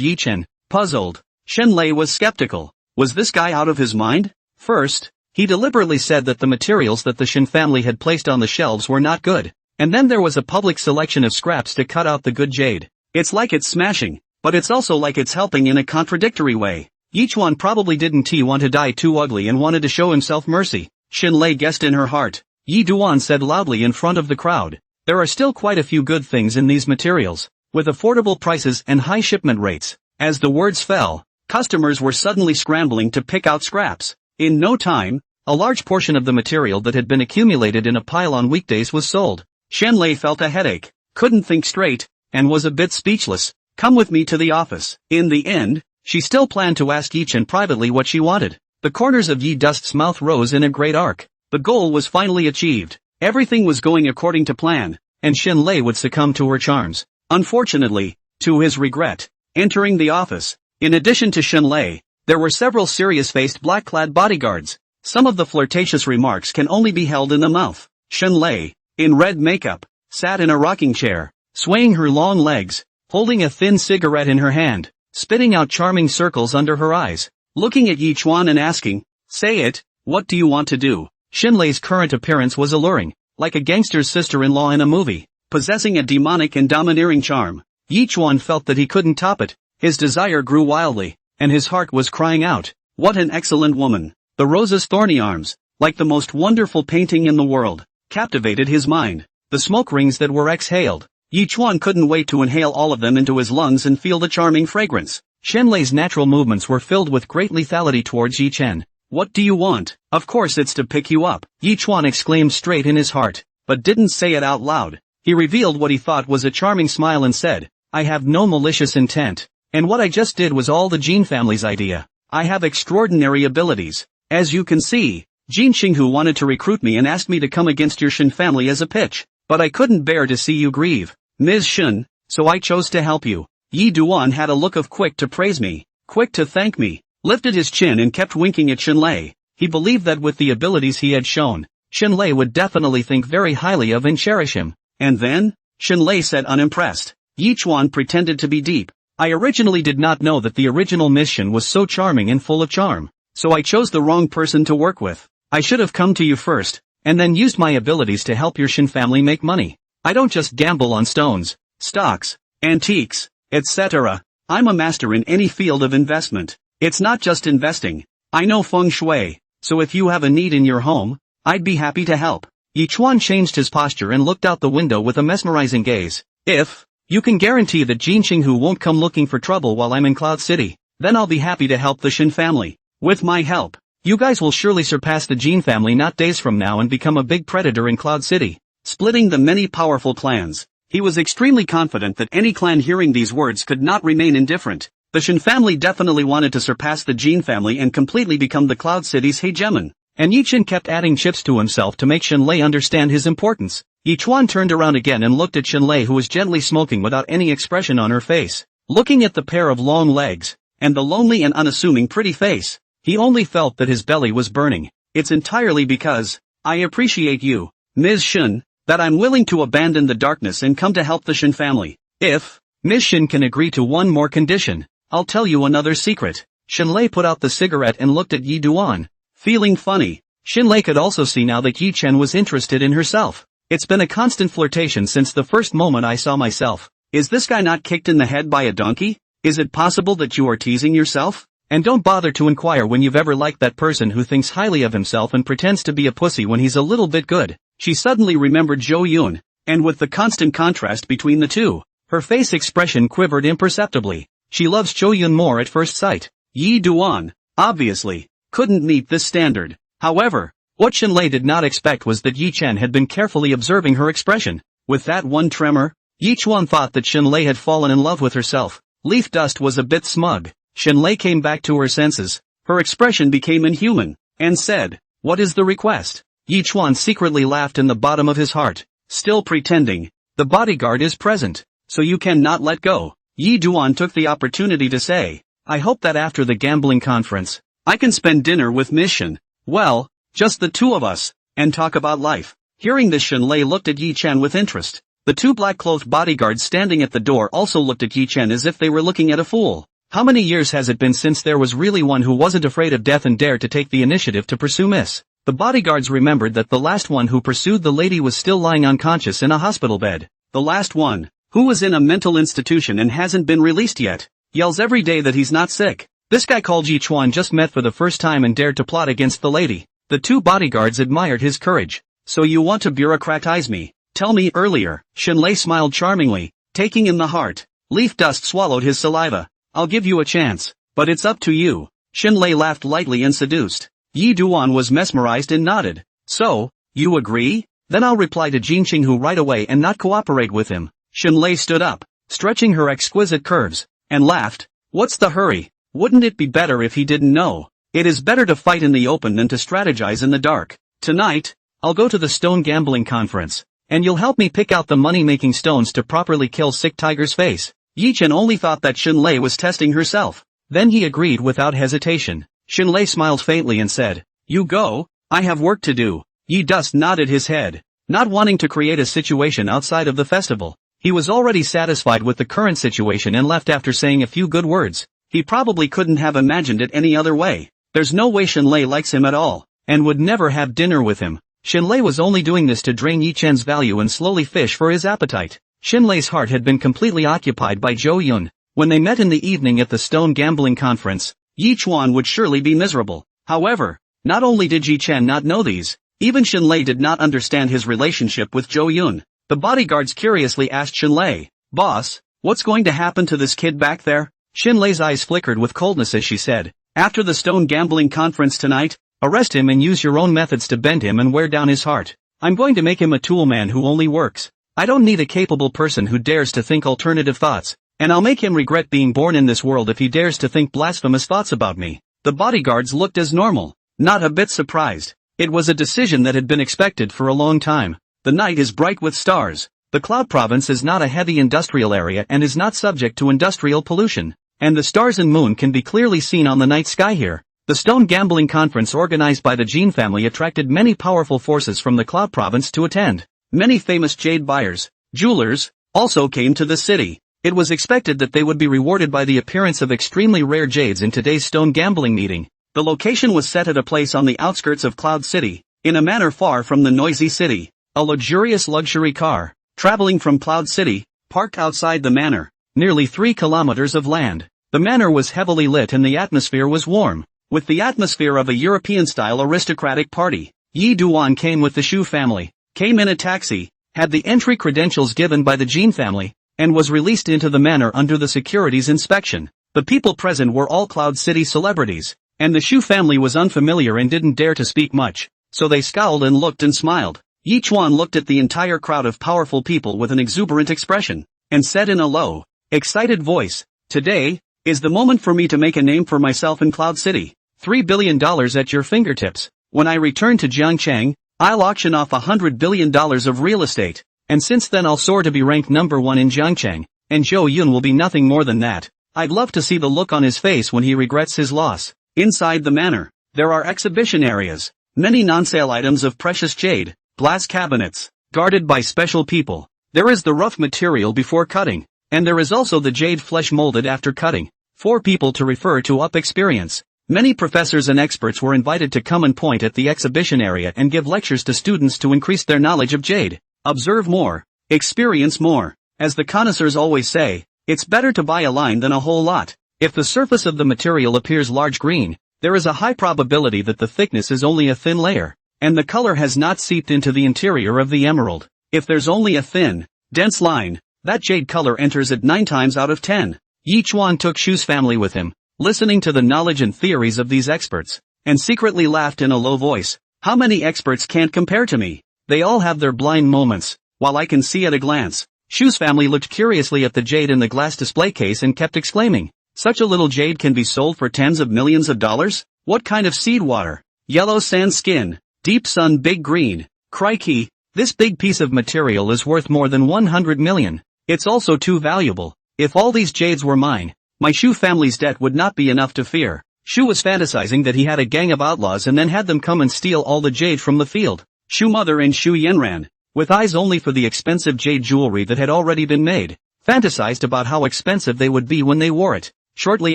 Yichen, puzzled. Shenlei was skeptical. Was this guy out of his mind? First, he deliberately said that the materials that the Shen family had placed on the shelves were not good, and then there was a public selection of scraps to cut out the good jade. It's like it's smashing, but it's also like it's helping in a contradictory way. Yichuan probably didn't want to die too ugly and wanted to show himself mercy. Shenlei guessed in her heart. Yi Duan said loudly in front of the crowd, "There are still quite a few good things in these materials, with affordable prices and high shipment rates." As the words fell, customers were suddenly scrambling to pick out scraps. In no time, a large portion of the material that had been accumulated in a pile on weekdays was sold. Shenlei felt a headache, couldn't think straight, and was a bit speechless. "Come with me to the office." In the end, she still planned to ask Yichen privately what she wanted. The corners of Yi Dust's mouth rose in a great arc. The goal was finally achieved. Everything was going according to plan, and Shenlei would succumb to her charms. Unfortunately, to his regret, entering the office, in addition to Shenlei, there were several serious-faced black-clad bodyguards. Some of the flirtatious remarks can only be held in the mouth. Shenlei, in red makeup, sat in a rocking chair, swaying her long legs, holding a thin cigarette in her hand, spitting out charming circles under her eyes, looking at Yichuan and asking, "Say it, what do you want to do?" Shenlei's current appearance was alluring, like a gangster's sister-in-law in a movie, possessing a demonic and domineering charm. Yichuan felt that he couldn't top it. His desire grew wildly, and his heart was crying out, "What an excellent woman!" The rose's thorny arms, like the most wonderful painting in the world, captivated his mind. The smoke rings that were exhaled, Yichuan couldn't wait to inhale all of them into his lungs and feel the charming fragrance. Shenlei's natural movements were filled with great lethality towards Yichen. "What do you want?" "Of course it's to pick you up," Yichuan exclaimed straight in his heart, but didn't say it out loud. He revealed what he thought was a charming smile and said, "I have no malicious intent, and what I just did was all the Jin family's idea. I have extraordinary abilities. As you can see, Jin Xinghu wanted to recruit me and asked me to come against your Shen family as a pitch, but I couldn't bear to see you grieve, Ms. Shen, so I chose to help you." Yi Duan had a look of quick to praise me, quick to thank me, lifted his chin and kept winking at Shenlei. He believed that with the abilities he had shown, Shenlei would definitely think very highly of and cherish him. "And then?" Shenlei said unimpressed. Yichuan pretended to be deep. I originally did not know that the original mission was so charming and full of charm. So I chose the wrong person to work with. I should have come to you first, and then used my abilities to help your Shin family make money. I don't just gamble on stones, stocks, antiques, etc. I'm a master in any field of investment. It's not just investing. I know feng shui, so if you have a need in your home, I'd be happy to help. Yichuan changed his posture and looked out the window with a mesmerizing gaze. If you can guarantee that Jin Qinghu won't come looking for trouble while I'm in Cloud City, then I'll be happy to help the Shin family. With my help, you guys will surely surpass the Jin family not days from now and become a big predator in Cloud City. Splitting the many powerful clans. He was extremely confident that any clan hearing these words could not remain indifferent. The Shin family definitely wanted to surpass the Jin family and completely become the Cloud City's hegemon. And Yichen kept adding chips to himself to make Shinlei understand his importance. Yichuan turned around again and looked at Shinlei, who was gently smoking without any expression on her face. Looking at the pair of long legs, and the lonely and unassuming pretty face, he only felt that his belly was burning. It's entirely because I appreciate you, Ms. Shin, that I'm willing to abandon the darkness and come to help the Shin family. If Ms. Shin can agree to one more condition, I'll tell you another secret. Shinlei put out the cigarette and looked at Yi Duan. Feeling funny, Shinlei could also see now that Yi Chen was interested in herself. It's been a constant flirtation since the first moment I saw myself. Is this guy not kicked in the head by a donkey? Is it possible that you are teasing yourself? And don't bother to inquire when you've ever liked that person who thinks highly of himself and pretends to be a pussy when he's a little bit good. She suddenly remembered Zhou Yun, and with the constant contrast between the two, her face expression quivered imperceptibly. She loves Zhou Yun more at first sight. Yi Duan, obviously, couldn't meet this standard. However, what Shinlei did not expect was that Yi Chen had been carefully observing her expression. With that one tremor, Yichuan thought that Shinlei had fallen in love with herself. Leaf Dust was a bit smug. Shinlei came back to her senses. Her expression became inhuman, and said, "What is the request?" Yichuan secretly laughed in the bottom of his heart, still pretending. "The bodyguard is present, so you cannot let go." Yi Duan took the opportunity to say, "I hope that after the gambling conference, I can spend dinner with Miss Shin. Well, just the two of us, and talk about life." Hearing this, Shinlei looked at Yi Chen with interest. The two black-clothed bodyguards standing at the door also looked at Yi Chen as if they were looking at a fool. How many years has it been since there was really one who wasn't afraid of death and dared to take the initiative to pursue Miss? The bodyguards remembered that the last one who pursued the lady was still lying unconscious in a hospital bed. The last one, who was in a mental institution and hasn't been released yet, yells every day that he's not sick. This guy called Yichuan just met for the first time and dared to plot against the lady. The two bodyguards admired his courage. "So you want to bureaucratize me? Tell me earlier." Shinlei smiled charmingly, taking in the heart. Leaf Dust swallowed his saliva. "I'll give you a chance, but it's up to you." Shinlei laughed lightly and seduced. Yi Duan was mesmerized and nodded. "So, you agree? Then I'll reply to Jin Qinghu right away and not cooperate with him." Shinlei stood up, stretching her exquisite curves, and laughed. "What's the hurry? Wouldn't it be better if he didn't know? It is better to fight in the open than to strategize in the dark. Tonight, I'll go to the stone gambling conference, and you'll help me pick out the money-making stones to properly kill Sick Tiger's face." Yi Chen only thought that Shinlei was testing herself. Then he agreed without hesitation. Shinlei smiled faintly and said, "You go, I have work to do." Yi Dust nodded his head, not wanting to create a situation outside of the festival. He was already satisfied with the current situation and left after saying a few good words. He probably couldn't have imagined it any other way. There's no way Shinlei likes him at all, and would never have dinner with him. Shinlei was only doing this to drain Yi Chen's value and slowly fish for his appetite. Shinlei's heart had been completely occupied by Zhou Yun. When they met in the evening at the stone gambling conference, Yichuan would surely be miserable. However, not only did Yi Chen not know these, even Shinlei did not understand his relationship with Zhou Yun. The bodyguards curiously asked Shinlei, "Boss, what's going to happen to this kid back there?" Shinlei's eyes flickered with coldness as she said, "After the stone gambling conference tonight, arrest him and use your own methods to bend him and wear down his heart. I'm going to make him a tool man who only works. I don't need a capable person who dares to think alternative thoughts, and I'll make him regret being born in this world if he dares to think blasphemous thoughts about me." The bodyguards looked as normal, not a bit surprised. It was a decision that had been expected for a long time. The night is bright with stars. The Cloud Province is not a heavy industrial area and is not subject to industrial pollution, and the stars and moon can be clearly seen on the night sky here. The stone gambling conference organized by the Jin family attracted many powerful forces from the Cloud Province to attend. Many famous jade buyers, jewelers, also came to the city. It was expected that they would be rewarded by the appearance of extremely rare jades in today's stone gambling meeting. The location was set at a place on the outskirts of Cloud City, in a manner far from the noisy city. A luxurious luxury car, traveling from Cloud City, parked outside the manor, nearly 3 kilometers of land. The manor was heavily lit and the atmosphere was warm, with the atmosphere of a European-style aristocratic party. Yi Duan came with the Shu family, came in a taxi, had the entry credentials given by the Jin family, and was released into the manor under the securities inspection. The people present were all Cloud City celebrities, and the Shu family was unfamiliar and didn't dare to speak much, so they scowled and looked and smiled. Yi Chuan looked at the entire crowd of powerful people with an exuberant expression, and said in a low, excited voice, "Today is the moment for me to make a name for myself in Cloud City. $3 billion at your fingertips. When I return to Jiangcheng, I'll auction off $100 billion of real estate, and since then I'll soar to be ranked number 1 in Jiangcheng, and Zhou Yun will be nothing more than that." I'd love to see the look on his face when he regrets his loss. Inside the manor, there are exhibition areas, many non-sale items of precious jade, glass cabinets, guarded by special people. There is the rough material before cutting, and there is also the jade flesh molded after cutting, for people to refer to up experience. Many professors and experts were invited to come and point at the exhibition area and give lectures to students to increase their knowledge of jade. Observe more, experience more. As the connoisseurs always say, it's better to buy a line than a whole lot. If the surface of the material appears large green, there is a high probability that the thickness is only a thin layer, and the color has not seeped into the interior of the emerald. If there's only a thin, dense line, that jade color enters at 9 times out of 10. Yi Chuan took Shu's family with him, listening to the knowledge and theories of these experts, and secretly laughed in a low voice. How many experts can't compare to me? They all have their blind moments, while I can see at a glance. Shu's family looked curiously at the jade in the glass display case and kept exclaiming, "Such a little jade can be sold for tens of millions of dollars? What kind of seed water? Yellow sand skin, deep sun big green. Crikey, this big piece of material is worth more than 100 million. It's also too valuable. If all these jades were mine, my Shu family's debt would not be enough to fear." Shu was fantasizing that he had a gang of outlaws and then had them come and steal all the jade from the field. Shu mother and Shu Yenran, with eyes only for the expensive jade jewelry that had already been made, fantasized about how expensive they would be when they wore it. Shortly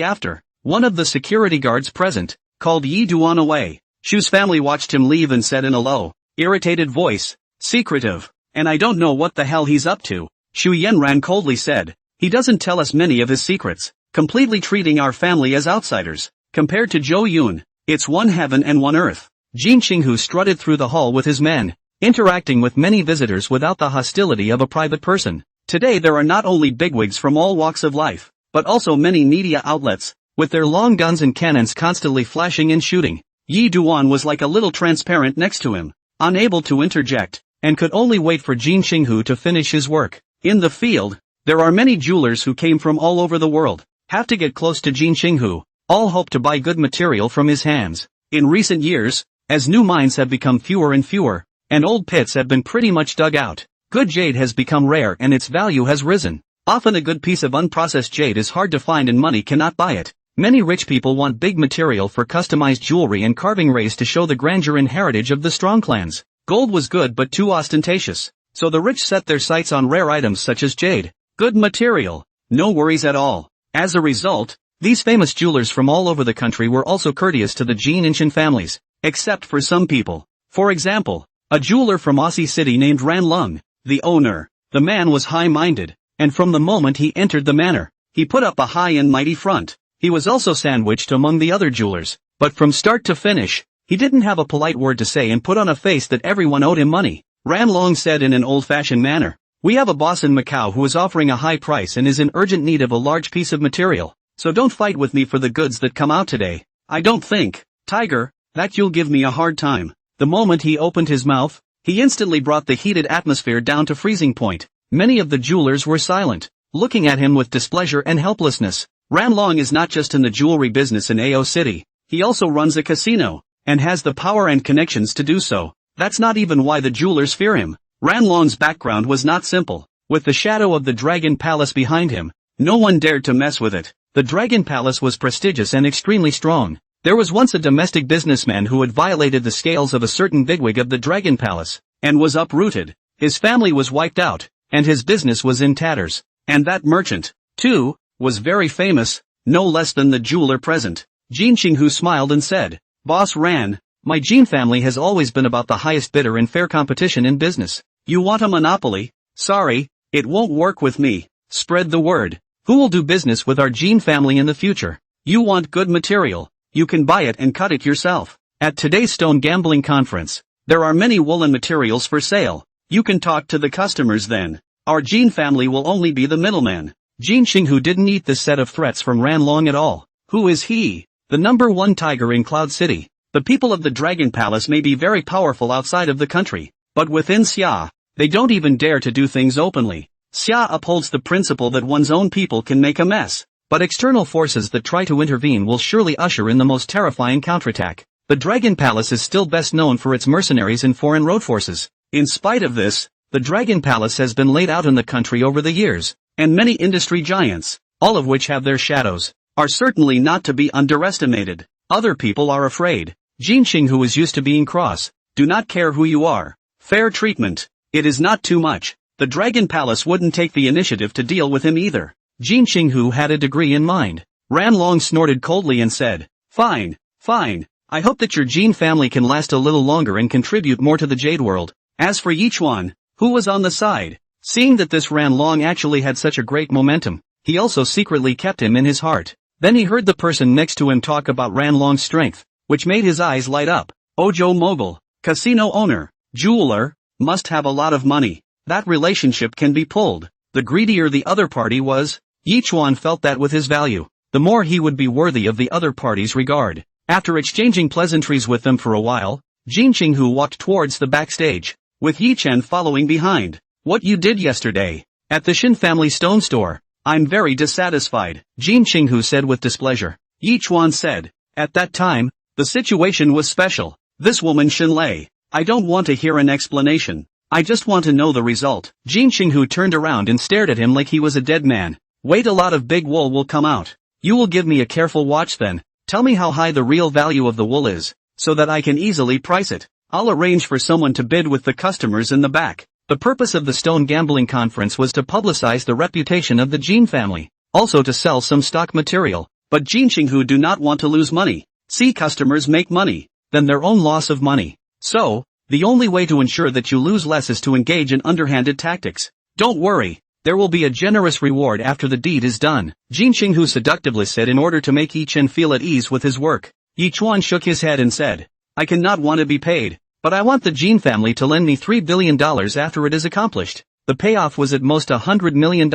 after, one of the security guards present called Yi Duan away. Shu's family watched him leave and said in a low, irritated voice, "Secretive, and I don't know what the hell he's up to." Shu Yenran coldly said, "He doesn't tell us many of his secrets, completely treating our family as outsiders. Compared to Zhou Yun, it's one heaven and one earth." Jin Qinghu strutted through the hall with his men, interacting with many visitors without the hostility of a private person. Today there are not only bigwigs from all walks of life, but also many media outlets, with their long guns and cannons constantly flashing and shooting. Yi Duan was like a little transparent next to him, unable to interject, and could only wait for Jin Qinghu to finish his work. In the field, there are many jewelers who came from all over the world, have to get close to Jin Qinghu, all hope to buy good material from his hands. In recent years, as new mines have become fewer and fewer, and old pits have been pretty much dug out, good jade has become rare and its value has risen. Often a good piece of unprocessed jade is hard to find and money cannot buy it. Many rich people want big material for customized jewelry and carving rays to show the grandeur and heritage of the strong clans. Gold was good but too ostentatious, so the rich set their sights on rare items such as jade. Good material, no worries at all. As a result, these famous jewelers from all over the country were also courteous to the Jin and Shin families, except for some people. For example, a jeweler from Aussie City named Ran Lung, the owner. The man was high-minded, and from the moment he entered the manor, he put up a high and mighty front. He was also sandwiched among the other jewelers, but from start to finish, he didn't have a polite word to say and put on a face that everyone owed him money. Ran Long said in an old-fashioned manner, "We have a boss in Macau who is offering a high price and is in urgent need of a large piece of material, so don't fight with me for the goods that come out today. I don't think, Tiger, that you'll give me a hard time." The moment he opened his mouth, he instantly brought the heated atmosphere down to freezing point. Many of the jewelers were silent, looking at him with displeasure and helplessness. Ran Long is not just in the jewelry business in AO City, he also runs a casino, and has the power and connections to do so. That's not even why the jewelers fear him. Ran Long's background was not simple. With the shadow of the Dragon Palace behind him, no one dared to mess with it. The Dragon Palace was prestigious and extremely strong. There was once a domestic businessman who had violated the scales of a certain bigwig of the Dragon Palace, and was uprooted. His family was wiped out, and his business was in tatters. And that merchant, too, was very famous, no less than the jeweler present. Jin Qinghu smiled and said, "Boss Ran, my Jin family has always been about the highest bidder in fair competition in business. You want a monopoly? Sorry, it won't work with me. Spread the word. Who will do business with our Jin family in the future? You want good material, you can buy it and cut it yourself. At today's stone gambling conference, there are many woolen materials for sale. You can talk to the customers then. Our Jin family will only be the middleman." Jin Qinghu didn't eat this set of threats from Ran Long at all. Who is he? The number one tiger in Cloud City. The people of the Dragon Palace may be very powerful outside of the country, but within Xia, they don't even dare to do things openly. Xia upholds the principle that one's own people can make a mess, but external forces that try to intervene will surely usher in the most terrifying counterattack. The Dragon Palace is still best known for its mercenaries and foreign road forces. In spite of this, the Dragon Palace has been laid out in the country over the years, and many industry giants, all of which have their shadows, are certainly not to be underestimated. Other people are afraid. Jin Qinghu is used to being cross. Do not care who you are. Fair treatment. It is not too much. The Dragon Palace wouldn't take the initiative to deal with him either. Jin Qinghu had a degree in mind. Ran Long snorted coldly and said, "Fine, fine. I hope that your Jin family can last a little longer and contribute more to the Jade world." As for Yichuan, who was on the side, seeing that this Ran Long actually had such a great momentum, he also secretly kept him in his heart. Then he heard the person next to him talk about Ran Long's strength, which made his eyes light up. Ojo mogul, casino owner, jeweler, must have a lot of money. That relationship can be pulled. The greedier the other party was, Yichuan felt that with his value, the more he would be worthy of the other party's regard. After exchanging pleasantries with them for a while, Jin Qinghu walked towards the backstage, with Yichen following behind. "What you did yesterday, at the Shin family stone store, I'm very dissatisfied," Jin Qinghu said with displeasure. Yichuan said, "At that time, the situation was special. This woman Shinlei, I don't want to hear an explanation. I just want to know the result." Jin Qinghu turned around and stared at him like he was a dead man. "Wait, a lot of big wool will come out. You will give me a careful watch then. Tell me how high the real value of the wool is, so that I can easily price it. I'll arrange for someone to bid with the customers in the back." The purpose of the Stone Gambling Conference was to publicize the reputation of the Jin family, also to sell some stock material, but Jin Qinghu do not want to lose money. See customers make money, then their own loss of money. So, the only way to ensure that you lose less is to engage in underhanded tactics. "Don't worry, there will be a generous reward after the deed is done," Jin Qinghu seductively said in order to make Yichen feel at ease with his work. Yichuan shook his head and said, "I cannot want to be paid, but I want the Jin family to lend me $3 billion after it is accomplished." The payoff was at most $100 million,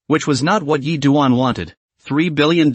which was not what Yi Duan wanted. $3 billion?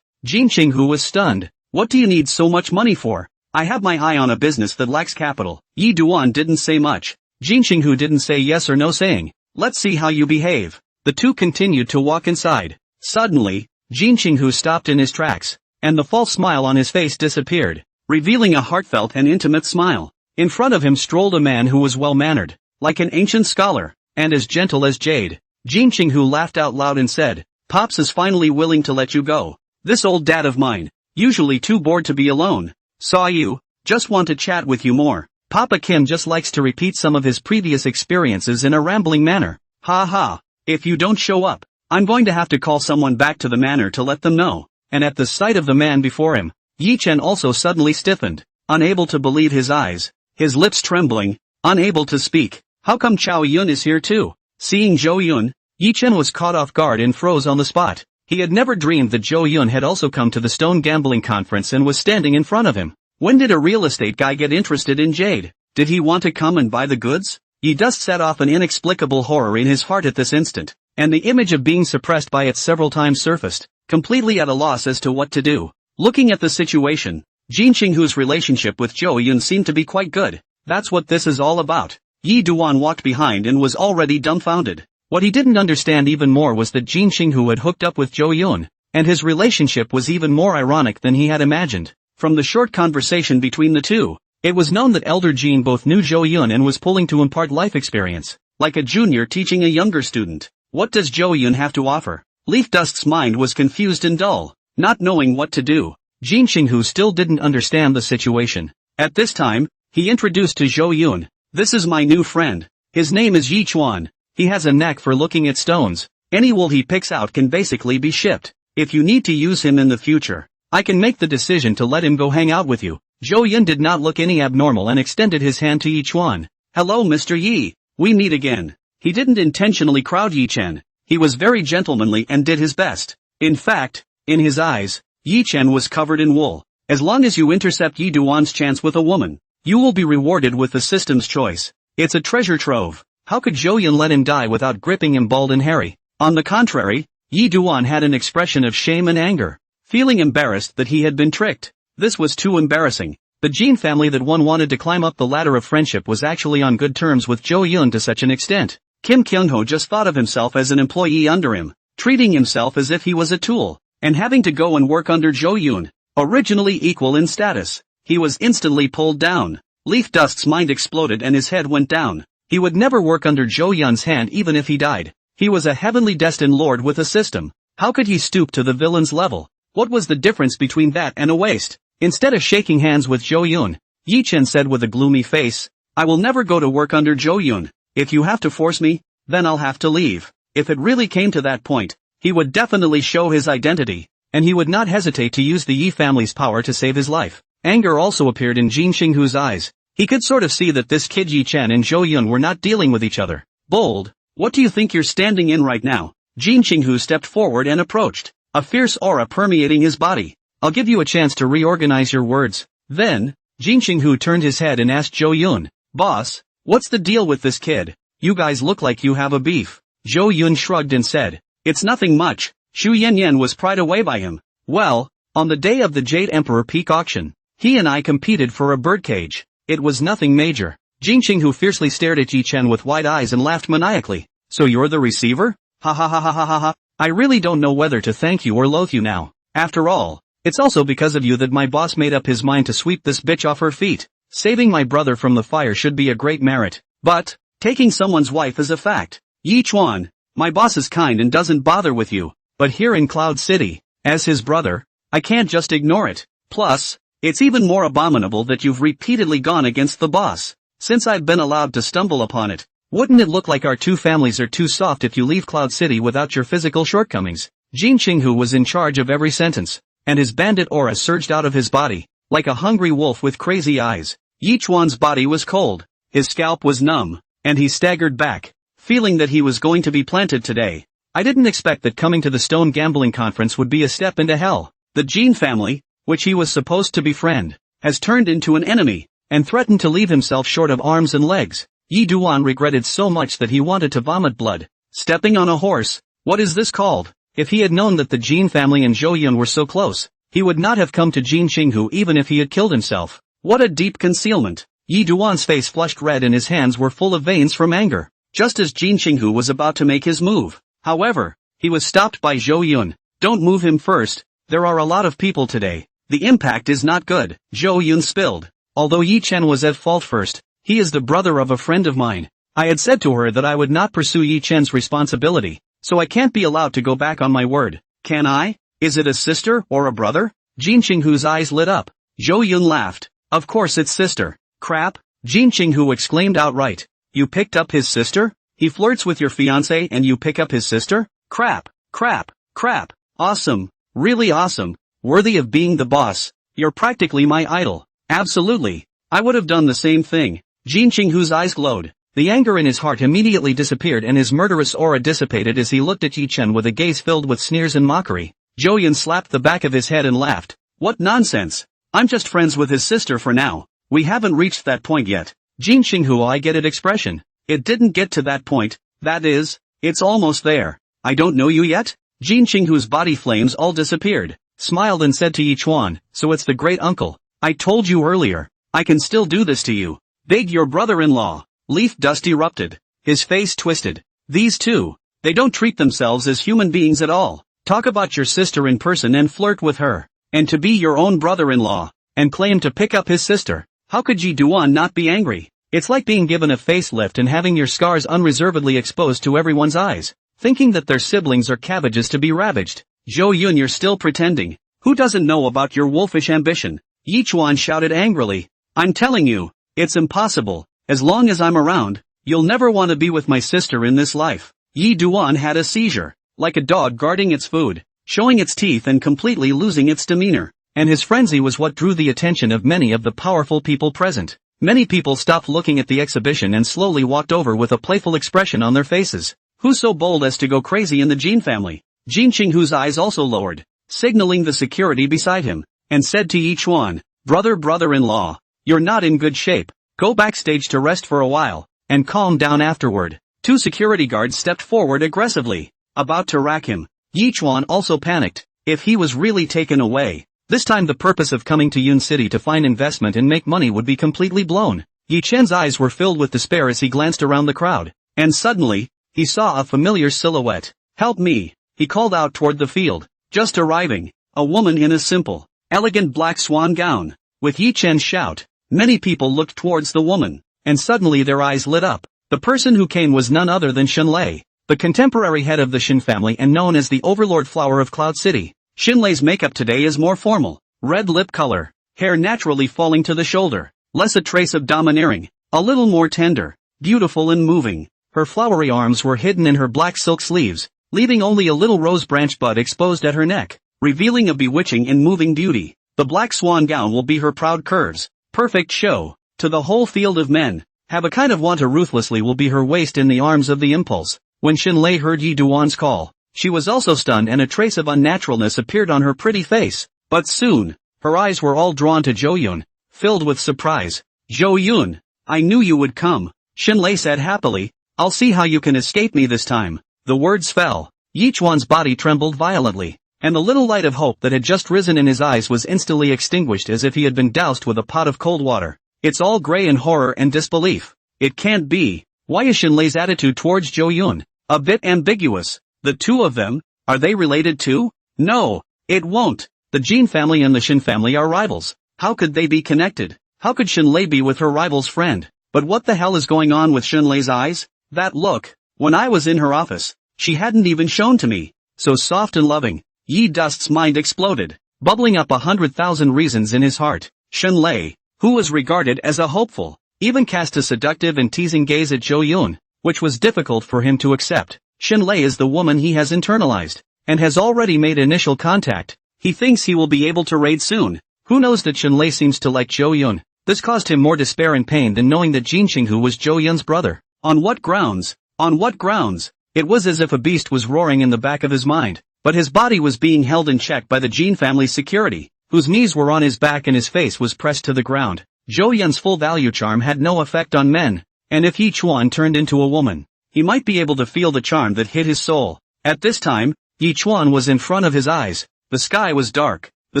Jin Qinghu was stunned. "What do you need so much money for? I have my eye on a business that lacks capital." Yi Duan didn't say much. Jin Qinghu didn't say yes or no, saying, "Let's see how you behave." The two continued to walk inside. Suddenly, Jin Qinghu stopped in his tracks, and the false smile on his face disappeared, revealing a heartfelt and intimate smile. In front of him strolled a man who was well-mannered, like an ancient scholar, and as gentle as jade. Jin Qinghu laughed out loud and said, "Pops is finally willing to let you go. This old dad of mine, usually too bored to be alone, saw you, just want to chat with you more." Papa Kim just likes to repeat some of his previous experiences in a rambling manner. "Ha ha, if you don't show up, I'm going to have to call someone back to the manor to let them know." And at the sight of the man before him, Yichen also suddenly stiffened, unable to believe his eyes, his lips trembling, unable to speak. "How come Chao Yun is here too?" Seeing Zhou Yun, Yichen was caught off guard and froze on the spot. He had never dreamed that Zhou Yun had also come to the Stone Gambling Conference and was standing in front of him. When did a real estate guy get interested in jade? Did he want to come and buy the goods? Yi Dust set off an inexplicable horror in his heart at this instant, and the image of being suppressed by it several times surfaced, completely at a loss as to what to do. Looking at the situation, Jin Qinghu's relationship with Zhou Yun seemed to be quite good. That's what this is all about. Yi Duan walked behind and was already dumbfounded. What he didn't understand even more was that Jin Qinghu had hooked up with Zhou Yun, and his relationship was even more ironic than he had imagined. From the short conversation between the two, it was known that Elder Jin both knew Zhou Yun and was pulling to impart life experience, like a junior teaching a younger student. What does Zhou Yun have to offer? Leaf Dust's mind was confused and dull, not knowing what to do. Jin Qinghu still didn't understand the situation. At this time, he introduced to Zhou Yun, "This is my new friend. His name is Yichuan. He has a knack for looking at stones. Any wool he picks out can basically be shipped. If you need to use him in the future, I can make the decision to let him go hang out with you. Zhou Yun did not look any abnormal and extended his hand to Yichuan. Hello Mr. Yi, we meet again. He didn't intentionally crowd Yichen. He was very gentlemanly and did his best. In fact, in his eyes, Yichen was covered in wool. As long as you intercept Yi Duan's chance with a woman, you will be rewarded with the system's choice. It's a treasure trove. How could Zhou Yun let him die without gripping him bald and hairy? On the contrary, Yi Duan had an expression of shame and anger, feeling embarrassed that he had been tricked. This was too embarrassing. The Jin family that one wanted to climb up the ladder of friendship was actually on good terms with Zhou Yun to such an extent. Kim Kyung-ho just thought of himself as an employee under him, treating himself as if he was a tool, and having to go and work under Zhou Yun, originally equal in status. He was instantly pulled down. Leaf Dust's mind exploded and his head went down. He would never work under Zhou Yun's hand even if he died. He was a heavenly destined lord with a system. How could he stoop to the villain's level? What was the difference between that and a waste? Instead of shaking hands with Zhou Yun, Yi Chen said with a gloomy face, I will never go to work under Zhou Yun. If you have to force me, then I'll have to leave. If it really came to that point, he would definitely show his identity, and he would not hesitate to use the Yi family's power to save his life. Anger also appeared in Jin Xinghu's eyes. He could sort of see that this kid Yi Chen and Zhou Yun were not dealing with each other. Bold, what do you think you're standing in right now? Jin Xinghu stepped forward and approached, a fierce aura permeating his body. I'll give you a chance to reorganize your words. Then, Jin Xinghu turned his head and asked Zhou Yun, Boss, what's the deal with this kid? You guys look like you have a beef. Zhou Yun shrugged and said, It's nothing much. Xu Yanyan was pried away by him. Well, on the day of the Jade Emperor Peak auction, he and I competed for a birdcage. It was nothing major. Jin Xinghu fiercely stared at Yi Chen with wide eyes and laughed maniacally. So you're the receiver? Ha ha ha ha ha ha ha. I really don't know whether to thank you or loathe you now. After all, it's also because of you that my boss made up his mind to sweep this bitch off her feet. Saving my brother from the fire should be a great merit. But, taking someone's wife is a fact. Yi Chuan, my boss is kind and doesn't bother with you. But here in Cloud City, as his brother, I can't just ignore it. Plus, it's even more abominable that you've repeatedly gone against the boss. Since I've been allowed to stumble upon it, wouldn't it look like our two families are too soft if you leave Cloud City without your physical shortcomings? Jin Xinghu was in charge of every sentence, and his bandit aura surged out of his body, like a hungry wolf with crazy eyes. Yi Chuan's body was cold, his scalp was numb, and he staggered back, feeling that he was going to be planted today. I didn't expect that coming to the Stone Gambling Conference would be a step into hell. The Jin family, which he was supposed to befriend, has turned into an enemy, and threatened to leave himself short of arms and legs. Yi Duan regretted so much that he wanted to vomit blood. Stepping on a horse, what is this called? If he had known that the Jin family and Zhou Yun were so close, he would not have come to Jin Xinghu even if he had killed himself. What a deep concealment. Yi Duan's face flushed red and his hands were full of veins from anger, just as Jin Xinghu was about to make his move. However, he was stopped by Zhou Yun. Don't move him first, there are a lot of people today. The impact is not good. Zhou Yun spilled. Although Yi Chen was at fault first, he is the brother of a friend of mine. I had said to her that I would not pursue Yi Chen's responsibility, so I can't be allowed to go back on my word. Can I? Is it a sister or a brother? Jin Xinghu's eyes lit up. Zhou Yun laughed. Of course it's sister. Crap, Jin Xinghu exclaimed outright. You picked up his sister? He flirts with your fiancé and you pick up his sister? Crap, crap, crap. Awesome, really awesome. Worthy of being the boss. You're practically my idol. Absolutely. I would have done the same thing. Jin Xinghu's eyes glowed. The anger in his heart immediately disappeared and his murderous aura dissipated as he looked at Yi Chen with a gaze filled with sneers and mockery. Zhou Yun slapped the back of his head and laughed. What nonsense. I'm just friends with his sister for now. We haven't reached that point yet. Jin Xinghu, I get it expression. It didn't get to that point. That is, it's almost there. I don't know you yet? Jin Xinghu's body flames all disappeared, smiled and said to Yi Chuan, so it's the great uncle. I told you earlier, I can still do this to you. Beg your brother-in-law. Leaf Dust erupted. His face twisted. These two, they don't treat themselves as human beings at all. Talk about your sister in person and flirt with her. And to be your own brother-in-law, and claim to pick up his sister. How could Yi Duan not be angry? It's like being given a facelift and having your scars unreservedly exposed to everyone's eyes, thinking that their siblings are cabbages to be ravaged. Zhou Yun, you're still pretending. Who doesn't know about your wolfish ambition? Yi Chuan shouted angrily. I'm telling you, it's impossible. As long as I'm around, you'll never want to be with my sister in this life. Yi Duan had a seizure. like a dog guarding its food, showing its teeth and completely losing its demeanor. And his frenzy was what drew the attention of many of the powerful people present. Many people stopped looking at the exhibition and slowly walked over with a playful expression on their faces. Who's so bold as to go crazy in the Jin family? Jin Qinghu's eyes also lowered, signaling the security beside him, and said to Yichuan, brother-in-law, you're not in good shape. Go backstage to rest for a while, and calm down afterward. Two security guards stepped forward aggressively, about to rack him. Yichuan also panicked. If he was really taken away, this time the purpose of coming to Yun City to find investment and make money would be completely blown. Yi Chen's eyes were filled with despair as he glanced around the crowd, and suddenly, he saw a familiar silhouette. Help me, he called out toward the field. Just arriving, a woman in a simple, elegant black swan gown. With Yi Chen's shout, many people looked towards the woman, and suddenly their eyes lit up. The person who came was none other than Shenlei, the contemporary head of the Shen family and known as the overlord flower of Cloud City. Shenlei's makeup today is more formal, red lip color, hair naturally falling to the shoulder, less a trace of domineering, a little more tender, beautiful and moving. Her flowery arms were hidden in her black silk sleeves, leaving only a little rose branch bud exposed at her neck, revealing a bewitching and moving beauty. The black swan gown will be her proud curves, perfect show, to the whole field of men. Have a kind of want to ruthlessly will be her waist in the arms of the impulse. When Shenlei heard Yi Duan's call, she was also stunned and a trace of unnaturalness appeared on her pretty face. But soon, her eyes were all drawn to Zhou Yun, filled with surprise. Zhou Yun, I knew you would come, Shenlei said happily. I'll see how you can escape me this time. The words fell. Yichuan's body trembled violently, and the little light of hope that had just risen in his eyes was instantly extinguished as if he had been doused with a pot of cold water. It's all gray in horror and disbelief. It can't be. Why is Shenlei's attitude towards Zhou Yun a bit ambiguous? The two of them, are they related too? No, it won't. The Jin family and the Shen family are rivals. How could they be connected? How could Shenlei be with her rival's friend? But what the hell is going on with Shenlei's eyes? That look, when I was in her office, she hadn't even shown to me. So soft and loving. Yi Dust's mind exploded, bubbling up 100,000 reasons in his heart. Shenlei, who was regarded as a hopeful, even cast a seductive and teasing gaze at Zhou Yun, which was difficult for him to accept. Shenlei is the woman he has internalized, and has already made initial contact. He thinks he will be able to raid soon. Who knows that Shenlei seems to like Zhou Yun? This caused him more despair and pain than knowing that Jin Qinghu was Zhou Yun's brother. On what grounds? On what grounds? It was as if a beast was roaring in the back of his mind, but his body was being held in check by the Jin family's security, whose knees were on his back and his face was pressed to the ground. Zhou Yun's full value charm had no effect on men, and if Yichuan turned into a woman, he might be able to feel the charm that hit his soul. At this time, Yichuan was in front of his eyes. The sky was dark, the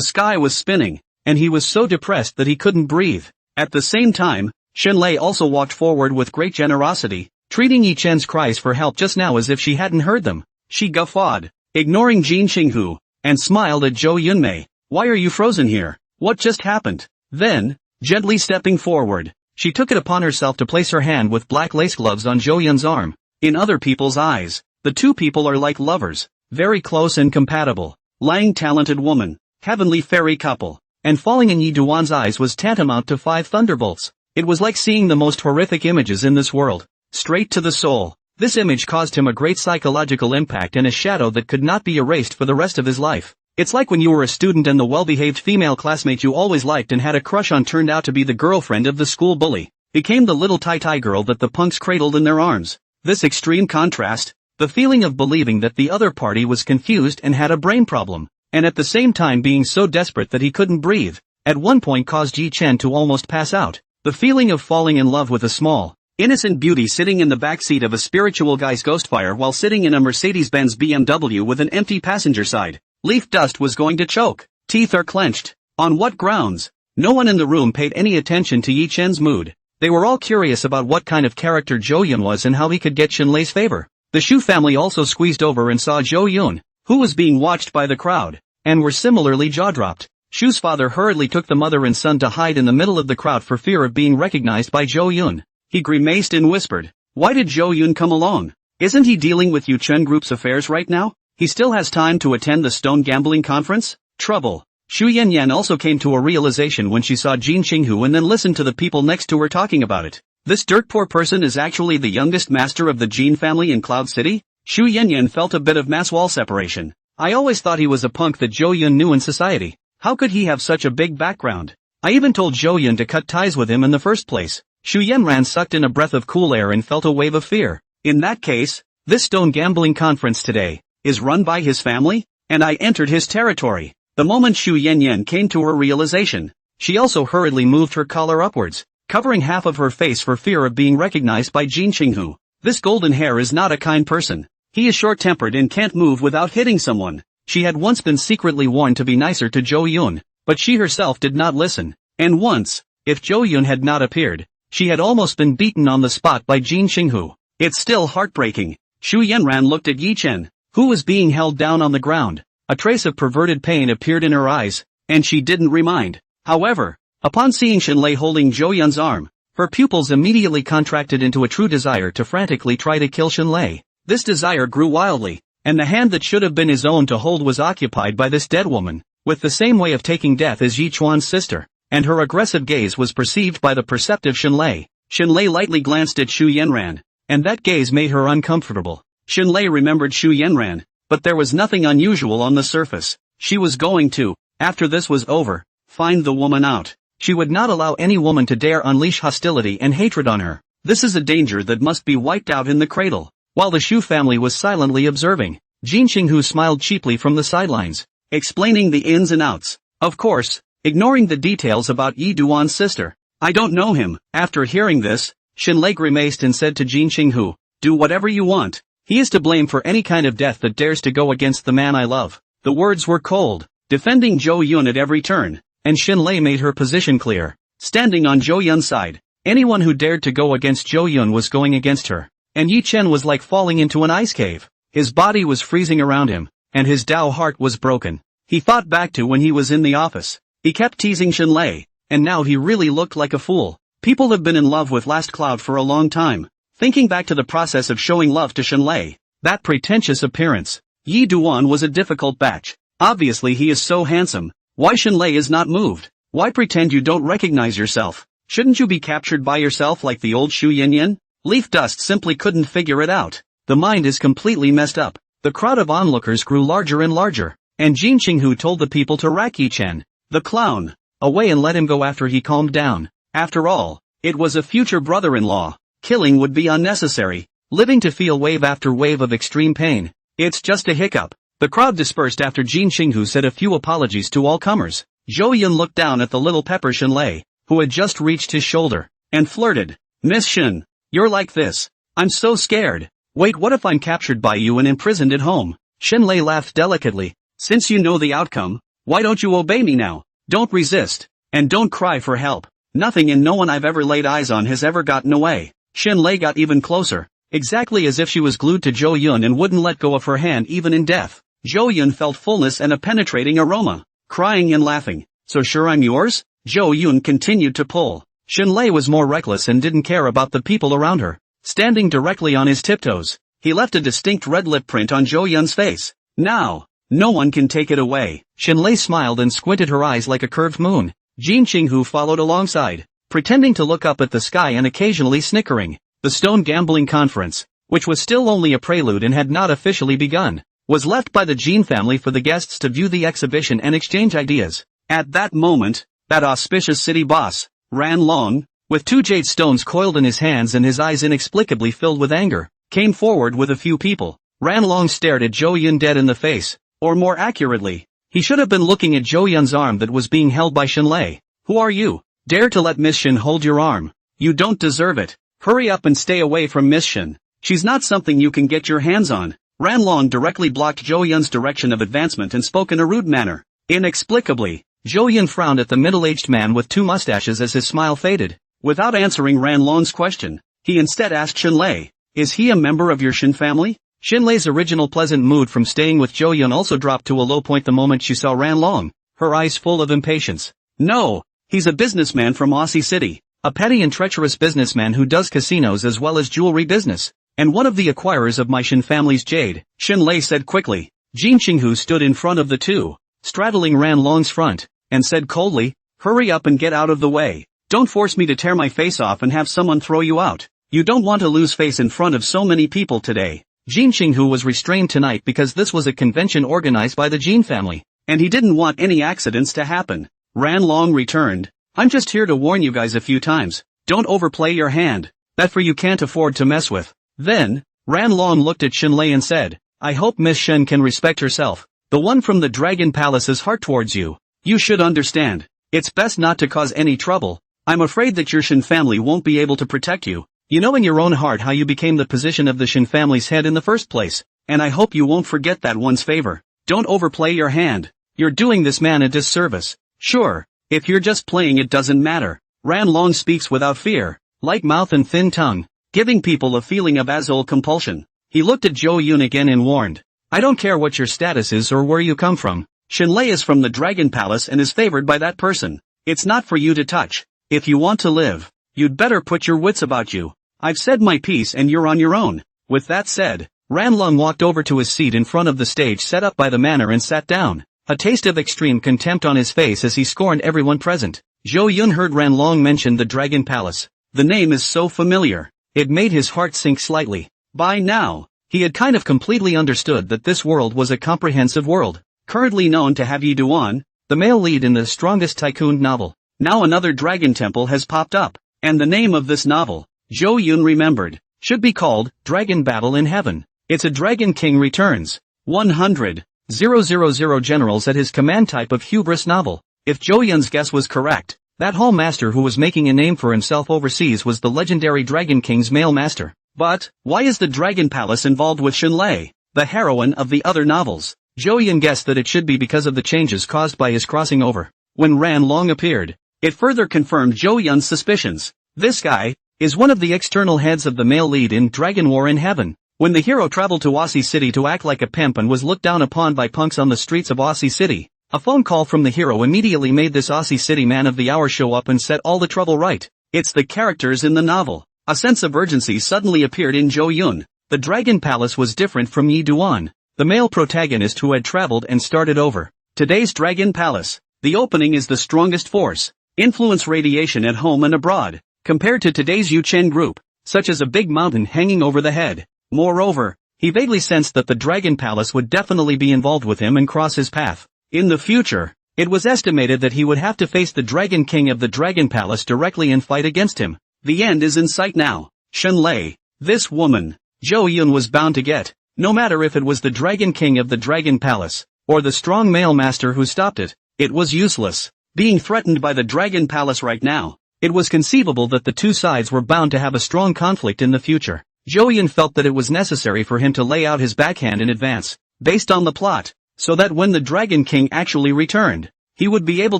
sky was spinning, and he was so depressed that he couldn't breathe. At the same time, Shenlei also walked forward with great generosity, treating Yi Chen's cries for help just now as if she hadn't heard them. She guffawed, ignoring Jin Qinghu, and smiled at Zhou Yunmei. Why are you frozen here? What just happened? Then, gently stepping forward, she took it upon herself to place her hand with black lace gloves on Zhou Yun's arm. In other people's eyes, the two people are like lovers, very close and compatible. Lying talented woman, heavenly fairy couple, and falling in Yi Duan's eyes was tantamount to 5 thunderbolts. It was like seeing the most horrific images in this world, straight to the soul. This image caused him a great psychological impact and a shadow that could not be erased for the rest of his life. It's like when you were a student and the well-behaved female classmate you always liked and had a crush on turned out to be the girlfriend of the school bully, became the little tai-tai girl that the punks cradled in their arms. This extreme contrast, the feeling of believing that the other party was confused and had a brain problem, and at the same time being so desperate that he couldn't breathe, at one point caused Yi Chen to almost pass out. The feeling of falling in love with a small, innocent beauty sitting in the backseat of a spiritual guy's Ghostfire while sitting in a Mercedes-Benz BMW with an empty passenger side. Leaf Dust was going to choke. Teeth are clenched. On what grounds? No one in the room paid any attention to Yi Chen's mood. They were all curious about what kind of character Zhou Yun was and how he could get Shenlei's favor. The Shu family also squeezed over and saw Zhou Yun, who was being watched by the crowd, and were similarly jaw-dropped. Shu's father hurriedly took the mother and son to hide in the middle of the crowd for fear of being recognized by Zhou Yun. He grimaced and whispered, "Why did Zhou Yun come along? Isn't he dealing with Yuchen Group's affairs right now? He still has time to attend the stone gambling conference?" Trouble. Xu Yanyan also came to a realization when she saw Jin Qinghu and then listened to the people next to her talking about it. This dirt poor person is actually the youngest master of the Jin family in Cloud City? Xu Yanyan felt a bit of mass wall separation. I always thought he was a punk that Zhou Yun knew in society. How could he have such a big background? I even told Zhou Yun to cut ties with him in the first place. Xu Yanran sucked in a breath of cool air and felt a wave of fear. In that case, this stone gambling conference today is run by his family, and I entered his territory. The moment Xu Yanyan came to her realization, she also hurriedly moved her collar upwards, covering half of her face for fear of being recognized by Jin Qinghu. This golden hair is not a kind person. He is short-tempered and can't move without hitting someone. She had once been secretly warned to be nicer to Zhou Yun, but she herself did not listen. And once, if Zhou Yun had not appeared, she had almost been beaten on the spot by Jin Qinghu. It's still heartbreaking. Xu Yanran looked at Yi Chen, who was being held down on the ground. A trace of perverted pain appeared in her eyes, and she didn't remind. However, upon seeing Shenlei holding Zhou Yun's arm, her pupils immediately contracted into a true desire to frantically try to kill Shenlei. This desire grew wildly, and the hand that should have been his own to hold was occupied by this dead woman, with the same way of taking death as Yi Chuan's sister, and her aggressive gaze was perceived by the perceptive Shenlei. Shenlei lightly glanced at Xu Yanran, and that gaze made her uncomfortable. Shenlei remembered Xu Yanran, but there was nothing unusual on the surface. She was going to, after this was over, find the woman out. She would not allow any woman to dare unleash hostility and hatred on her. This is a danger that must be wiped out in the cradle. While the Xu family was silently observing, Jin Qinghu smiled cheaply from the sidelines, explaining the ins and outs. Of course, ignoring the details about Yi Duan's sister. I don't know him. After hearing this, Shenlei grimaced and said to Jin Qinghu, do whatever you want. He is to blame for any kind of death that dares to go against the man I love. The words were cold, defending Zhou Yun at every turn, and Shenlei made her position clear. Standing on Zhou Yun's side, anyone who dared to go against Zhou Yun was going against her. And Yi Chen was like falling into an ice cave. His body was freezing around him, and his Dao heart was broken. He thought back to when he was in the office. He kept teasing Shenlei, and now he really looked like a fool. People have been in love with Last Cloud for a long time. Thinking back to the process of showing love to Shenlei, that pretentious appearance. Yi Duan was a difficult batch. Obviously he is so handsome. Why Shenlei is not moved? Why pretend you don't recognize yourself? Shouldn't you be captured by yourself like the old Xu Yanyan? Leaf Dust simply couldn't figure it out. The mind is completely messed up. The crowd of onlookers grew larger and larger, and Jin Qinghu told the people to rack Yi Chen, the clown, away and let him go after he calmed down. After all, it was a future brother-in-law. Killing would be unnecessary, living to feel wave after wave of extreme pain. It's just a hiccup. The crowd dispersed after Jin Qinghu said a few apologies to all comers. Zhou Yun looked down at the little pepper Shenlei, who had just reached his shoulder, and flirted. Miss Shen, you're like this. I'm so scared. Wait, what if I'm captured by you and imprisoned at home? Shenlei laughed delicately. Since you know the outcome, why don't you obey me now? Don't resist. And don't cry for help. Nothing and no one I've ever laid eyes on has ever gotten away. Shenlei got even closer, exactly as if she was glued to Zhou Yun and wouldn't let go of her hand even in death. Zhou Yun felt fullness and a penetrating aroma, crying and laughing. So sure I'm yours? Zhou Yun continued to pull. Shenlei was more reckless and didn't care about the people around her. Standing directly on his tiptoes, he left a distinct red lip print on Zhou Yun's face. Now, no one can take it away. Shenlei smiled and squinted her eyes like a curved moon. Jin Qinghu followed alongside, pretending to look up at the sky and occasionally snickering. The stone gambling conference, which was still only a prelude and had not officially begun, was left by the Jin family for the guests to view the exhibition and exchange ideas. At that moment, that auspicious city boss, Ran Long, with 2 jade stones coiled in his hands and his eyes inexplicably filled with anger, came forward with a few people. Ran Long stared at Zhou Yun dead in the face, or more accurately, he should have been looking at Zhou Yun's arm that was being held by Shenlei. Who are you? Dare to let Miss Shen hold your arm? You don't deserve it. Hurry up and stay away from Miss Shen. She's not something you can get your hands on. Ran Long directly blocked Zhou Yun's direction of advancement and spoke in a rude manner. Inexplicably, Zhou Yun frowned at the middle-aged man with 2 mustaches as his smile faded. Without answering Ran Long's question, he instead asked Shenlei, is he a member of your Shen family? Shenlei's original pleasant mood from staying with Zhou Yun also dropped to a low point the moment she saw Ran Long, her eyes full of impatience. No, he's a businessman from Aussie City, a petty and treacherous businessman who does casinos as well as jewelry business, and one of the acquirers of my Shen family's jade, Shenlei said quickly. Jin Qinghu stood in front of the two, straddling Ran Long's front, and said coldly, hurry up and get out of the way. Don't force me to tear my face off and have someone throw you out. You don't want to lose face in front of so many people today. Jin Qinghu was restrained tonight because this was a convention organized by the Jin family, and he didn't want any accidents to happen. Ran Long returned. I'm just here to warn you guys a few times. Don't overplay your hand. That for you can't afford to mess with. Then, Ran Long looked at Shenlei and said, I hope Miss Shen can respect herself. The one from the Dragon Palace's heart towards you. You should understand. It's best not to cause any trouble. I'm afraid that your Shen family won't be able to protect you. You know in your own heart how you became the position of the Shen family's head in the first place, and I hope you won't forget that one's favor. Don't overplay your hand. You're doing this man a disservice. Sure, if you're just playing it doesn't matter. Ran Long speaks without fear, light mouth and thin tongue, giving people a feeling of azul compulsion. He looked at Zhou Yun again and warned, I don't care what your status is or where you come from. Shenlei is from the Dragon Palace and is favored by that person. It's not for you to touch. If you want to live, you'd better put your wits about you. I've said my piece and you're on your own. With that said, Ran Long walked over to his seat in front of the stage set up by the manor and sat down, a taste of extreme contempt on his face as he scorned everyone present. Zhou Yun heard Ran Long mention the Dragon Palace. The name is so familiar. It made his heart sink slightly. By now, he had kind of completely understood that this world was a comprehensive world, currently known to have Yi Duan, the male lead in the strongest tycoon novel. Now another dragon temple has popped up, and the name of this novel, Zhou Yun remembered, should be called Dragon Battle in Heaven. It's a Dragon King Returns. 100,000 generals at his command type of hubris novel. If Zhou Yun's guess was correct, that hall master who was making a name for himself overseas was the legendary Dragon King's male master. But, why is the Dragon Palace involved with Shenlei, the heroine of the other novels? Zhou Yun guessed that it should be because of the changes caused by his crossing over. When Ran Long appeared, it further confirmed Zhou Yun's suspicions. This guy is one of the external heads of the male lead in Dragon War in Heaven. When the hero traveled to Aussie City to act like a pimp and was looked down upon by punks on the streets of Aussie City, a phone call from the hero immediately made this Aussie City man of the hour show up and set all the trouble right. It's the characters in the novel. A sense of urgency suddenly appeared in Zhou Yun. The Dragon Palace was different from Yi Duan, the male protagonist who had traveled and started over. Today's Dragon Palace. The opening is the strongest force, influence radiation at home and abroad, compared to today's Yuchen Group, such as a big mountain hanging over the head. Moreover, he vaguely sensed that the Dragon Palace would definitely be involved with him and cross his path. In the future, it was estimated that he would have to face the Dragon King of the Dragon Palace directly and fight against him. The end is in sight now. Shenlei, this woman, Zhou Yun was bound to get, no matter if it was the Dragon King of the Dragon Palace, or the strong male master who stopped it. It was useless, being threatened by the Dragon Palace right now. It was conceivable that the two sides were bound to have a strong conflict in the future. Zhou Yun felt that it was necessary for him to lay out his backhand in advance, based on the plot, so that when the Dragon King actually returned, he would be able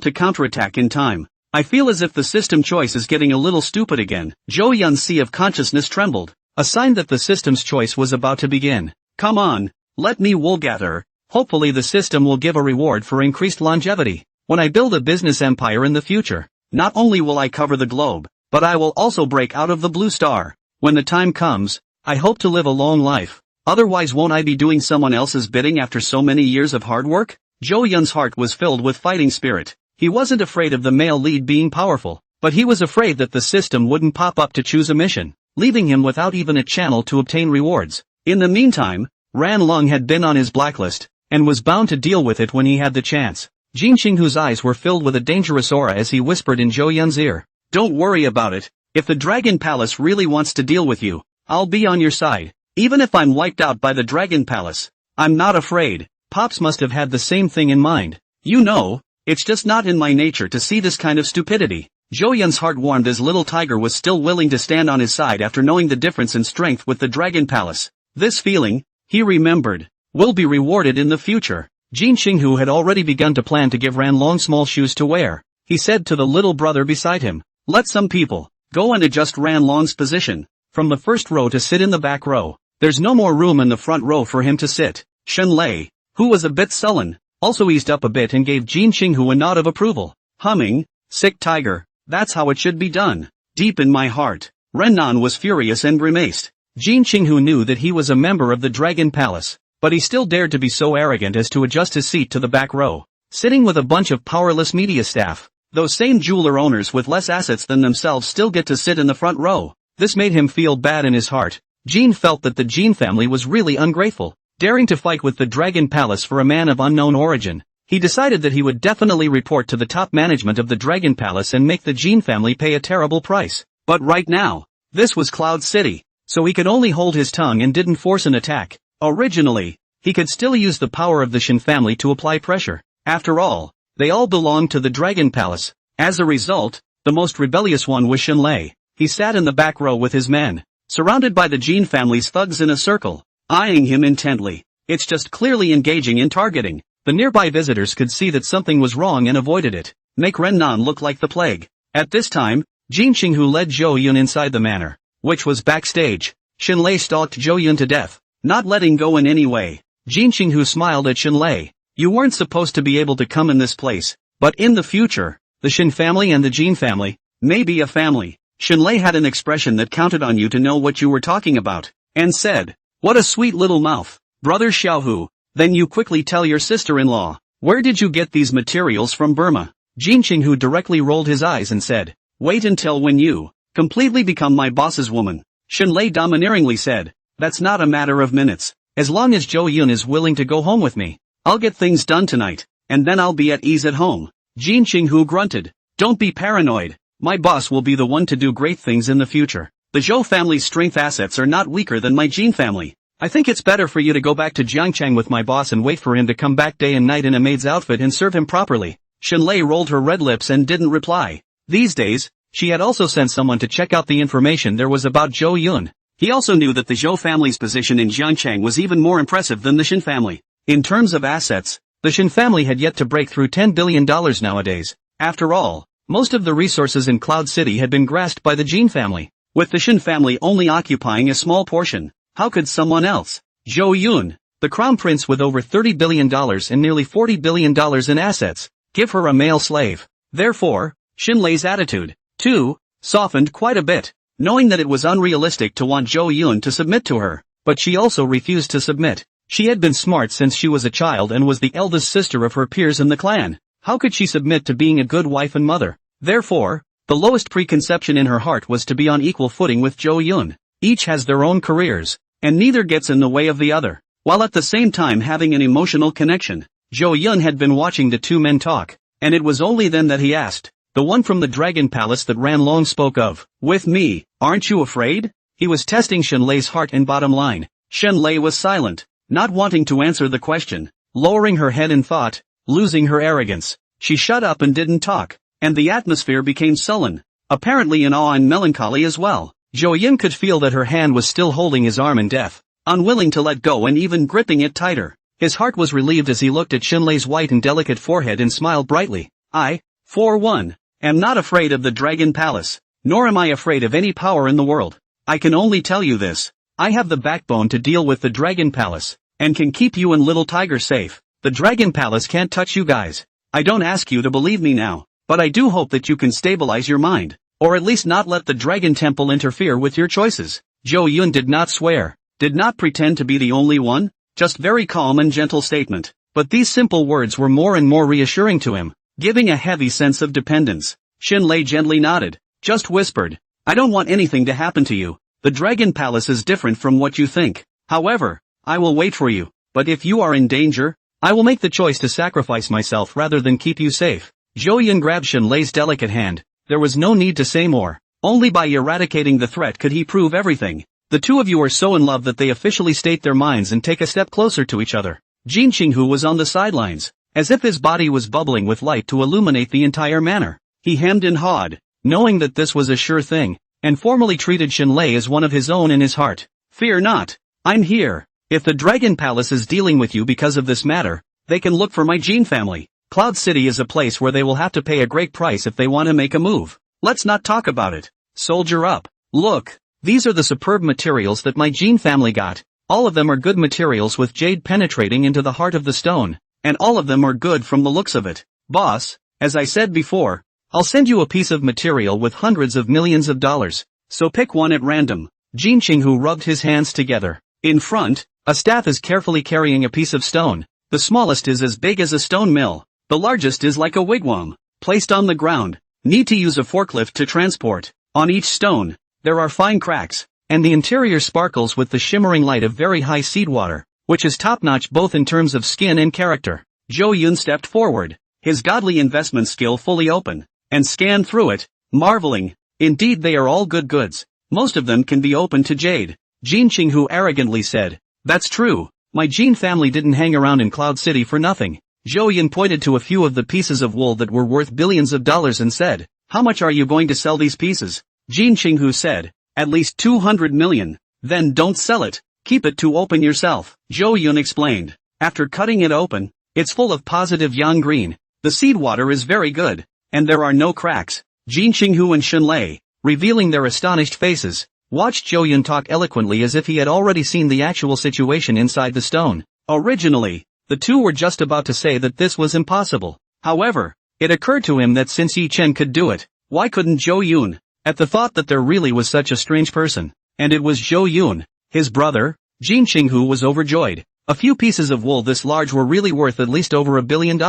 to counterattack in time. I feel as if the system choice is getting a little stupid again. Zhou Yun's sea of consciousness trembled, a sign that the system's choice was about to begin. Come on, let me wool gather. Hopefully the system will give a reward for increased longevity. When I build a business empire in the future, not only will I cover the globe, but I will also break out of the blue star. When the time comes, I hope to live a long life. Otherwise won't I be doing someone else's bidding after so many years of hard work? Zhou Yun's heart was filled with fighting spirit. He wasn't afraid of the male lead being powerful, but he was afraid that the system wouldn't pop up to choose a mission, leaving him without even a channel to obtain rewards. In the meantime, Ran Long had been on his blacklist, and was bound to deal with it when he had the chance. Jin Qinghu's eyes were filled with a dangerous aura as he whispered in Zhou Yun's ear. Don't worry about it. If the Dragon Palace really wants to deal with you, I'll be on your side. Even if I'm wiped out by the Dragon Palace, I'm not afraid. Pops must have had the same thing in mind. You know, it's just not in my nature to see this kind of stupidity. Zhou Yun's heart warmed as little Tiger was still willing to stand on his side after knowing the difference in strength with the Dragon Palace. This feeling, he remembered, will be rewarded in the future. Jin Qinghu had already begun to plan to give Ran Long small shoes to wear. He said to the little brother beside him, let some people go and adjust Ran Long's position, from the first row to sit in the back row. There's no more room in the front row for him to sit. Shenlei, who was a bit sullen, also eased up a bit and gave Jin Qinghu a nod of approval. Humming, sick Tiger, that's how it should be done. Deep in my heart, Rennan was furious and grimaced. Jin Qinghu knew that he was a member of the Dragon Palace, but he still dared to be so arrogant as to adjust his seat to the back row, sitting with a bunch of powerless media staff. Those same jeweler owners with less assets than themselves still get to sit in the front row. This made him feel bad in his heart. Jean felt that the Jean family was really ungrateful, daring to fight with the Dragon Palace for a man of unknown origin. He decided that he would definitely report to the top management of the Dragon Palace and make the Jean family pay a terrible price. But right now, this was Cloud City, so he could only hold his tongue and didn't force an attack. Originally, he could still use the power of the Shin family to apply pressure. After all, they all belonged to the Dragon Palace. As a result, the most rebellious one was Shinlei. He sat in the back row with his men, surrounded by the Jean family's thugs in a circle, eyeing him intently. It's just clearly engaging in targeting. The nearby visitors could see that something was wrong and avoided it. Make Rennan look like the plague. At this time, Jin Qinghu led Zhou Yun inside the manor, which was backstage. Shinlei stalked Zhou Yun to death, not letting go in any way. Jin Qinghu smiled at Shinlei. You weren't supposed to be able to come in this place, but in the future, the Shin family and the Jin family may be a family. Shinlei had an expression that counted on you to know what you were talking about, and said, "What a sweet little mouth, brother Xiaohu." Then you quickly tell your sister-in-law, "Where did you get these materials from Burma?" Jin Qinghu directly rolled his eyes and said, "Wait until when you completely become my boss's woman." Shinlei domineeringly said, "That's not a matter of minutes. As long as Zhou Yun is willing to go home with me, I'll get things done tonight, and then I'll be at ease at home." Jin Qinghu grunted, "Don't be paranoid. My boss will be the one to do great things in the future. The Zhou family's strength assets are not weaker than my Jin family. I think it's better for you to go back to Jiangchang with my boss and wait for him to come back day and night in a maid's outfit and serve him properly." Shinlei rolled her red lips and didn't reply. These days, she had also sent someone to check out the information there was about Zhou Yun. He also knew that the Zhou family's position in Jiangchang was even more impressive than the Shin family. In terms of assets, the Shin family had yet to break through $10 billion nowadays. After all, most of the resources in Cloud City had been grasped by the Jin family, with the Shin family only occupying a small portion. How could someone else? Zhou Yun, the crown prince with over $30 billion and nearly $40 billion in assets, give her a male slave. Therefore, Shinlei's attitude, too, softened quite a bit, knowing that it was unrealistic to want Zhou Yun to submit to her, but she also refused to submit. She had been smart since she was a child and was the eldest sister of her peers in the clan. How could she submit to being a good wife and mother? Therefore, the lowest preconception in her heart was to be on equal footing with Zhou Yun. Each has their own careers, and neither gets in the way of the other, while at the same time having an emotional connection. Zhou Yun had been watching the two men talk, and it was only then that he asked, "The one from the Dragon Palace that Ran Long spoke of, with me, aren't you afraid?" He was testing Shinlei's heart and bottom line. Shinlei was silent, not wanting to answer the question, lowering her head in thought, losing her arrogance. She shut up and didn't talk, and the atmosphere became sullen, apparently in awe and melancholy as well. Zhou Yun could feel that her hand was still holding his arm in death, unwilling to let go and even gripping it tighter. His heart was relieved as he looked at Shinlei's white and delicate forehead and smiled brightly. "I, for one, am not afraid of the Dragon Palace, nor am I afraid of any power in the world. I can only tell you this. I have the backbone to deal with the Dragon Palace, and can keep you and Little Tiger safe. The Dragon Palace can't touch you guys. I don't ask you to believe me now, but I do hope that you can stabilize your mind, or at least not let the Dragon Temple interfere with your choices." Zhou Yun did not swear, did not pretend to be the only one, just very calm and gentle statement. But these simple words were more and more reassuring to him, giving a heavy sense of dependence. Shinlei gently nodded, just whispered, "I don't want anything to happen to you. The Dragon Palace is different from what you think. However, I will wait for you, but if you are in danger, I will make the choice to sacrifice myself rather than keep you safe." Zhou Yun grabbed Shinlei's delicate hand. There was no need to say more. Only by eradicating the threat could he prove everything. The two of you are so in love that they officially state their minds and take a step closer to each other. Jin Qinghu was on the sidelines, as if his body was bubbling with light to illuminate the entire manor. He hemmed and hawed, knowing that this was a sure thing, and formally treated Shinlei as one of his own in his heart. "Fear not. I'm here. If the Dragon Palace is dealing with you because of this matter, they can look for my Jin family. Cloud City is a place where they will have to pay a great price if they want to make a move. Let's not talk about it. Soldier up. Look, these are the superb materials that my Jin family got. All of them are good materials with jade penetrating into the heart of the stone, and all of them are good from the looks of it. Boss, as I said before, I'll send you a piece of material with hundreds of millions of dollars, so pick one at random." Jin Qinghu rubbed his hands together. In front, a staff is carefully carrying a piece of stone. The smallest is as big as a stone mill. The largest is like a wigwam, placed on the ground. Need to use a forklift to transport. On each stone, there are fine cracks, and the interior sparkles with the shimmering light of very high seawater, which is top-notch both in terms of skin and character. Jo-yoon stepped forward, his godly investment skill fully open, and scanned through it, marveling. Indeed, they are all good goods. Most of them can be opened to jade. Jin Ching-hu arrogantly said. That's true. My Jin family didn't hang around in Cloud City for nothing. Jo-yoon pointed to a few of the pieces of wool that were worth billions of dollars and said, how much are you going to sell these pieces? Jin Ching-hu said, at least 200 million. Then don't sell it. Keep it to open yourself. Jo-yoon explained. After cutting it open, it's full of positive yang green. The seed water is very good, and there are no cracks. Jin Ching-hu and Shunlei, revealing their astonished faces, watched Jo-yoon talk eloquently as if he had already seen the actual situation inside the stone. Originally, the two were just about to say that this was impossible. However, it occurred to him that since Yi Chen could do it, why couldn't Jo-yoon? At the thought that there really was such a strange person, and it was Jo-yoon, his brother, Jin Ching-hu was overjoyed. A few pieces of wool this large were really worth at least over $1 billion.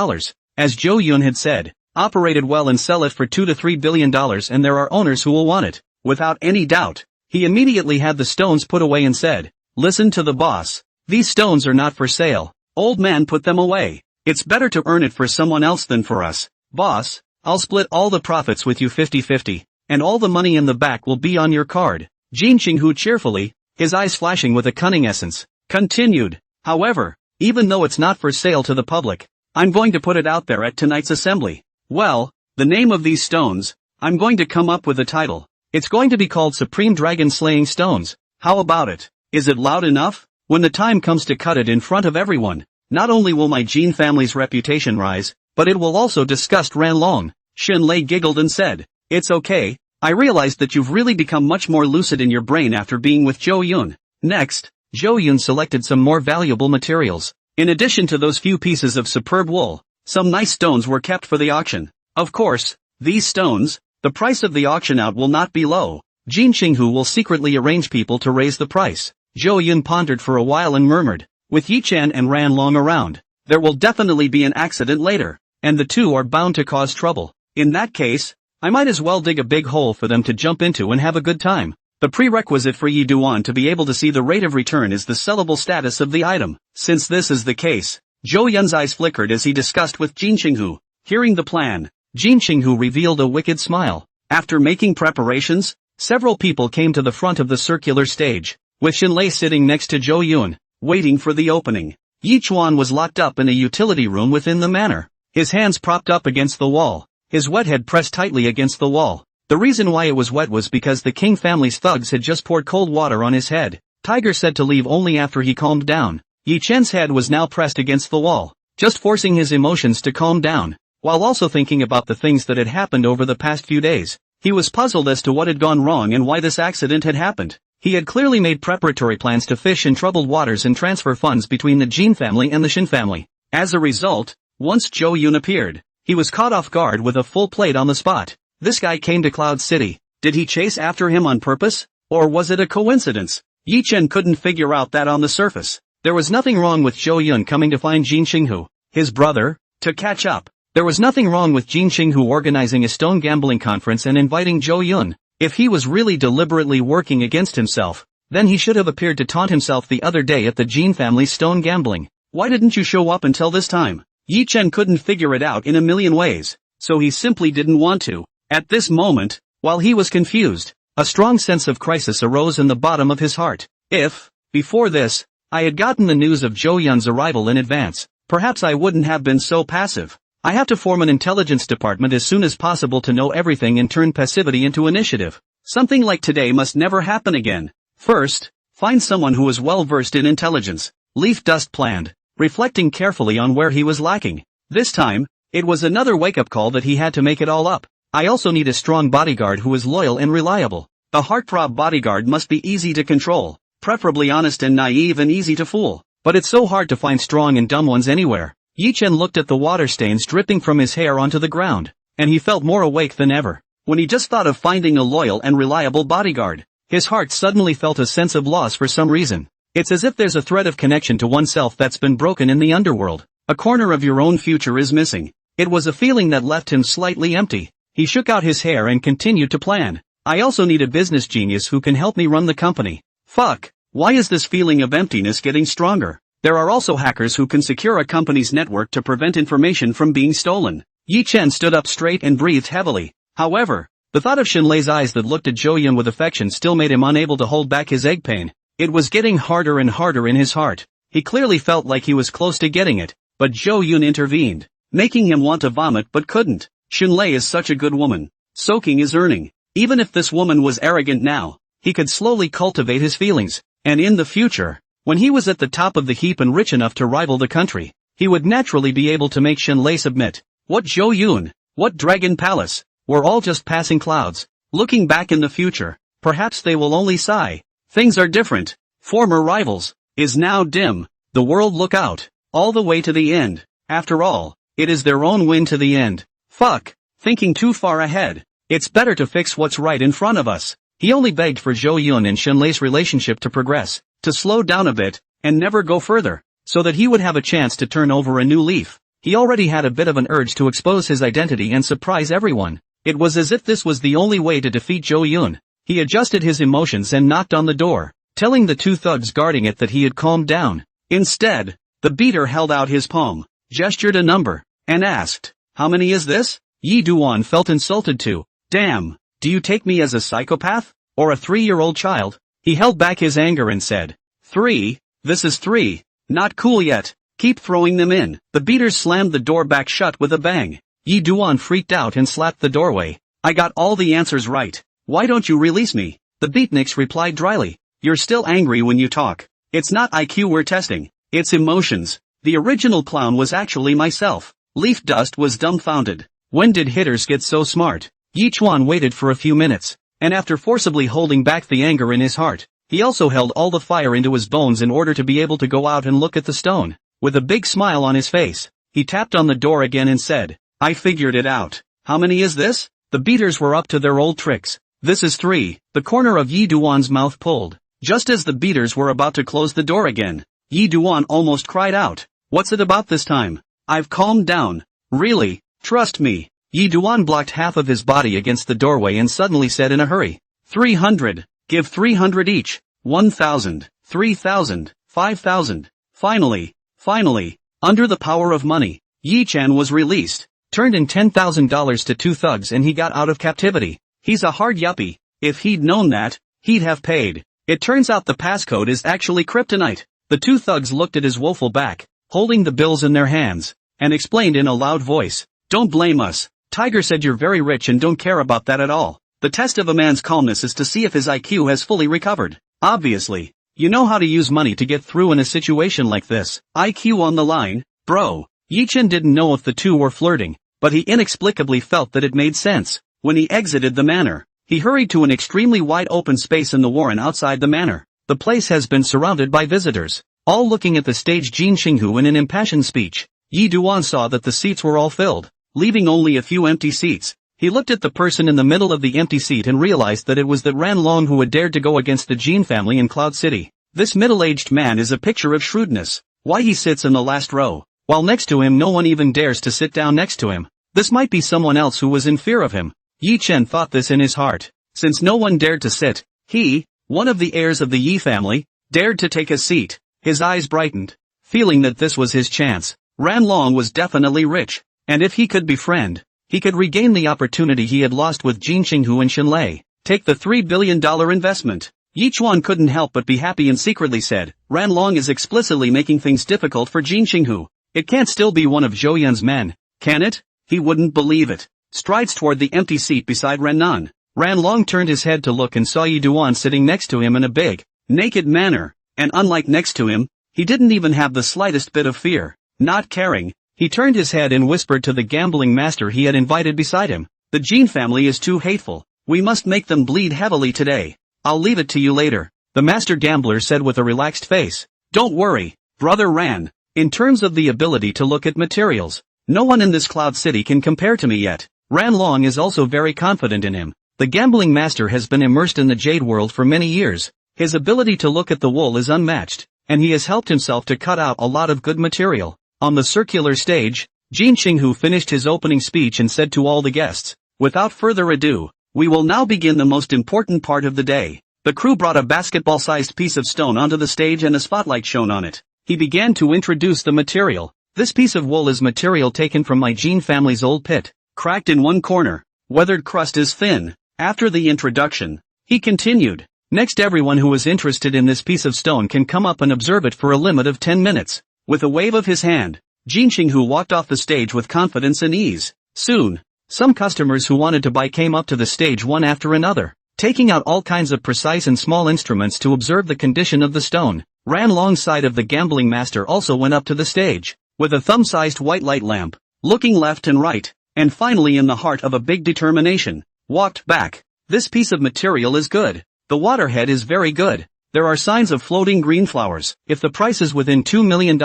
As Jo-yoon had said, operated well and sell it for $2 to $3 billion and there are owners who will want it. Without any doubt, he immediately had the stones put away and said, listen to the boss. These stones are not for sale. Old man, put them away. It's better to earn it for someone else than for us. Boss, I'll split all the profits with you 50-50, and all the money in the back will be on your card. Jin Ching-hu cheerfully, his eyes flashing with a cunning essence, continued. However, even though it's not for sale to the public, I'm going to put it out there at tonight's assembly. Well, the name of these stones, I'm going to come up with a title. It's going to be called Supreme Dragon Slaying Stones. How about it? Is it loud enough? When the time comes to cut it in front of everyone, not only will my Jin family's reputation rise, but it will also disgust Ranlong. Shunlei giggled and said, it's okay, I realized that you've really become much more lucid in your brain after being with Jo-yoon. Next, Jo-yoon selected some more valuable materials. In addition to those few pieces of superb wool, some nice stones were kept for the auction. Of course, these stones, the price of the auction out will not be low. Jin Ching-hu will secretly arrange people to raise the price. Jo-yoon pondered for a while and murmured, with Yi-chan and Ranlong around, there will definitely be an accident later, and the two are bound to cause trouble. In that case, I might as well dig a big hole for them to jump into and have a good time. The prerequisite for Yi Duan to be able to see the rate of return is the sellable status of the item. Since this is the case, Jo-yoon's eyes flickered as he discussed with Jin Ching-hu. Hearing the plan, Jin Ching-hu revealed a wicked smile. After making preparations, several people came to the front of the circular stage, with Shunlei sitting next to Jo-yoon, waiting for the opening. Yi Chuan was locked up in a utility room within the manor, his hands propped up against the wall, his wet head pressed tightly against the wall. The reason why it was wet was because the King family's thugs had just poured cold water on his head. Tiger said to leave only after he calmed down. Yi Chen's head was now pressed against the wall, just forcing his emotions to calm down, while also thinking about the things that had happened over the past few days. He was puzzled as to what had gone wrong and why this accident had happened. He had clearly made preparatory plans to fish in troubled waters and transfer funds between the Jin family and the Shin family. As a result, once Jo-yoon appeared, he was caught off guard with a full plate on the spot. This guy came to Cloud City. Did he chase after him on purpose? Or was it a coincidence? Yi Chen couldn't figure out that on the surface. There was nothing wrong with Jo-yoon coming to find Jin Ching-hu, his brother, to catch up. There was nothing wrong with Jin Ching-hu organizing a stone gambling conference and inviting Jo-yoon. If he was really deliberately working against himself, then he should have appeared to taunt himself the other day at the Jin family's stone gambling. Why didn't you show up until this time? Yi Chen couldn't figure it out in a million ways, so he simply didn't want to. At this moment, while he was confused, a strong sense of crisis arose in the bottom of his heart. If, before this, I had gotten the news of Jo-yoon's arrival in advance, perhaps I wouldn't have been so passive. I have to form an intelligence department as soon as possible to know everything and turn passivity into initiative. Something like today must never happen again. First, find someone who is well versed in intelligence. Leaf Dust planned, reflecting carefully on where he was lacking. This time, it was another wake-up call that he had to make it all up. I also need a strong bodyguard who is loyal and reliable. The heartthrob bodyguard must be easy to control, preferably honest and naive and easy to fool. But it's so hard to find strong and dumb ones anywhere. Yi Chen looked at the water stains dripping from his hair onto the ground, and he felt more awake than ever. When he just thought of finding a loyal and reliable bodyguard, his heart suddenly felt a sense of loss for some reason. It's as if there's a thread of connection to oneself that's been broken in the underworld. A corner of your own future is missing. It was a feeling that left him slightly empty. He shook out his hair and continued to plan. I also need a business genius who can help me run the company. Fuck. Why is this feeling of emptiness getting stronger? There are also hackers who can secure a company's network to prevent information from being stolen. Yi Chen stood up straight and breathed heavily. However, the thought of Shinlei's eyes that looked at Zhou Yun with affection still made him unable to hold back his egg pain. It was getting harder and harder in his heart. He clearly felt like he was close to getting it, but Zhou Yun intervened, making him want to vomit but couldn't. Shinlei is such a good woman. Soaking is earning. Even if this woman was arrogant now, he could slowly cultivate his feelings, and in the future, when he was at the top of the heap and rich enough to rival the country, he would naturally be able to make Shinlei submit. What Zhou Yun, what Dragon Palace, we're all just passing clouds. Looking back in the future, perhaps they will only sigh. Things are different. Former rivals, is now dim. The world look out, all the way to the end. After all, it is their own win to the end. Fuck, thinking too far ahead. It's better to fix what's right in front of us. He only begged for Zhou Yun and Shinlei's relationship to progress, to slow down a bit, and never go further, so that he would have a chance to turn over a new leaf. He already had a bit of an urge to expose his identity and surprise everyone. It was as if this was the only way to defeat Zhou Yun. He adjusted his emotions and knocked on the door, telling the two thugs guarding it that he had calmed down. Instead, the beater held out his palm, gestured a number, and asked, "How many is this?" Yi Duan felt insulted too. "Damn, do you take me as a psychopath? Or a 3-year-old child?" He held back his anger and said, "3, this is 3. Not cool yet. Keep throwing them in." The beaters slammed the door back shut with a bang. Yi Duan freaked out and slapped the doorway. "I got all the answers right. Why don't you release me?" The beatniks replied dryly. "You're still angry when you talk. It's not IQ we're testing, it's emotions. The original clown was actually myself." Leaf Dust was dumbfounded. When did hitters get so smart? Yi Chuan waited for a few minutes, and after forcibly holding back the anger in his heart, he also held all the fire into his bones in order to be able to go out and look at the stone. With a big smile on his face, he tapped on the door again and said, "I figured it out. How many is this?" The beaters were up to their old tricks. "This is 3. The corner of Yi Duan's mouth pulled. Just as the beaters were about to close the door again, Yi Duan almost cried out, "What's it about this time? I've calmed down. Really, trust me." Yi Duan blocked half of his body against the doorway and suddenly said in a hurry, 300, give 300 each, 1,000, 3,000, 5,000. Finally, under the power of money, Yi Chen was released, turned in $10,000 to two thugs and he got out of captivity. He's a hard yuppie. If he'd known that, he'd have paid. It turns out the passcode is actually kryptonite. The two thugs looked at his woeful back, holding the bills in their hands, and explained in a loud voice, "Don't blame us. Tiger said you're very rich and don't care about that at all. The test of a man's calmness is to see if his IQ has fully recovered. Obviously, you know how to use money to get through in a situation like this. IQ on the line, bro." Yi Chen didn't know if the two were flirting, but he inexplicably felt that it made sense. When he exited the manor, he hurried to an extremely wide open space in the warren outside the manor. The place has been surrounded by visitors, all looking at the stage Jin Xinghu in an impassioned speech. Yi Duan saw that the seats were all filled, leaving only a few empty seats. He looked at the person in the middle of the empty seat and realized that it was that Ran Long who had dared to go against the Jin family in Cloud City. This middle-aged man is a picture of shrewdness. Why he sits in the last row, while next to him no one even dares to sit down next to him. This might be someone else who was in fear of him. Yi Chen thought this in his heart. Since no one dared to sit, he, one of the heirs of the Yi family, dared to take a seat. His eyes brightened, feeling that this was his chance. Ran Long was definitely rich, and if he could befriend, he could regain the opportunity he had lost with Jin Xinghu and Shinlei. Take the $3 billion investment. Yi Chuan couldn't help but be happy and secretly said, Ran Long is explicitly making things difficult for Jin Xinghu. It can't still be one of Zhou Yun's men, can it? He wouldn't believe it. Strides toward the empty seat beside Ran Nan. Ran Long turned his head to look and saw Yi Duan sitting next to him in a big, naked manner, and unlike next to him, he didn't even have the slightest bit of fear. Not caring, he turned his head and whispered to the gambling master he had invited beside him, "The Jin family is too hateful. We must make them bleed heavily today. I'll leave it to you later." The master gambler said with a relaxed face, "Don't worry, brother Ran. In terms of the ability to look at materials, no one in this Cloud City can compare to me yet." Ran Long is also very confident in him. The gambling master has been immersed in the jade world for many years. His ability to look at the wool is unmatched, and he has helped himself to cut out a lot of good material. On the circular stage, Jin Xinghu finished his opening speech and said to all the guests, "Without further ado, We will now begin the most important part of the day. The crew brought a basketball-sized piece of stone onto the stage and a spotlight shone on it. He began to introduce the material. This piece of wool is material taken from my Jean family's old pit, cracked in one corner. Weathered crust is thin. After the introduction, he continued. Next, everyone who is interested in this piece of stone can come up and observe it for a limit of 10 minutes. With a wave of his hand, Jean Xinghu walked off the stage with confidence and ease. Soon, some customers who wanted to buy came up to the stage one after another, taking out all kinds of precise and small instruments to observe the condition of the stone. Ran alongside of the gambling master also went up to the stage, with a thumb-sized white light lamp, looking left and right, and finally in the heart of a big determination, walked back. This piece of material is good. The waterhead is very good. There are signs of floating green flowers. If the price is within $2 million,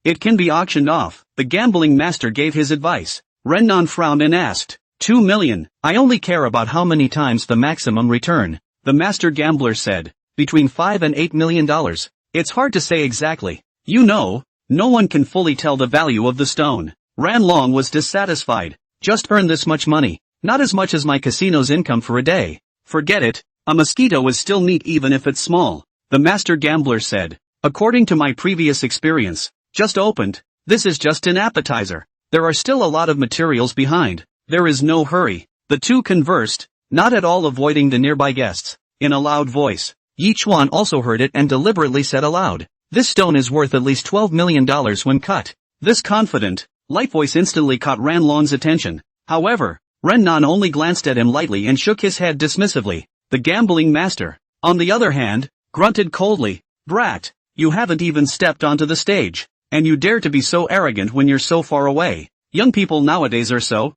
it can be auctioned off. The gambling master gave his advice. Rennan frowned and asked, 2 million, I only care about how many times the maximum return. The master gambler said, between $5 and $8 million. It's hard to say exactly. You know, no one can fully tell the value of the stone. Ran Long was dissatisfied. Just earn this much money. Not as much as my casino's income for a day. Forget it. A mosquito is still neat even if it's small. The master gambler said, according to my previous experience, just opened. This is just an appetizer. There are still a lot of materials behind. There is no hurry. The two conversed, not at all avoiding the nearby guests. In a loud voice, Yi Chuan also heard it and deliberately said aloud, this stone is worth at least $12 million when cut. This confident, light voice instantly caught Ran Long's attention. However, Ren Nan only glanced at him lightly and shook his head dismissively. The gambling master, on the other hand, grunted coldly, brat, you haven't even stepped onto the stage, and you dare to be so arrogant when you're so far away. Young people nowadays are so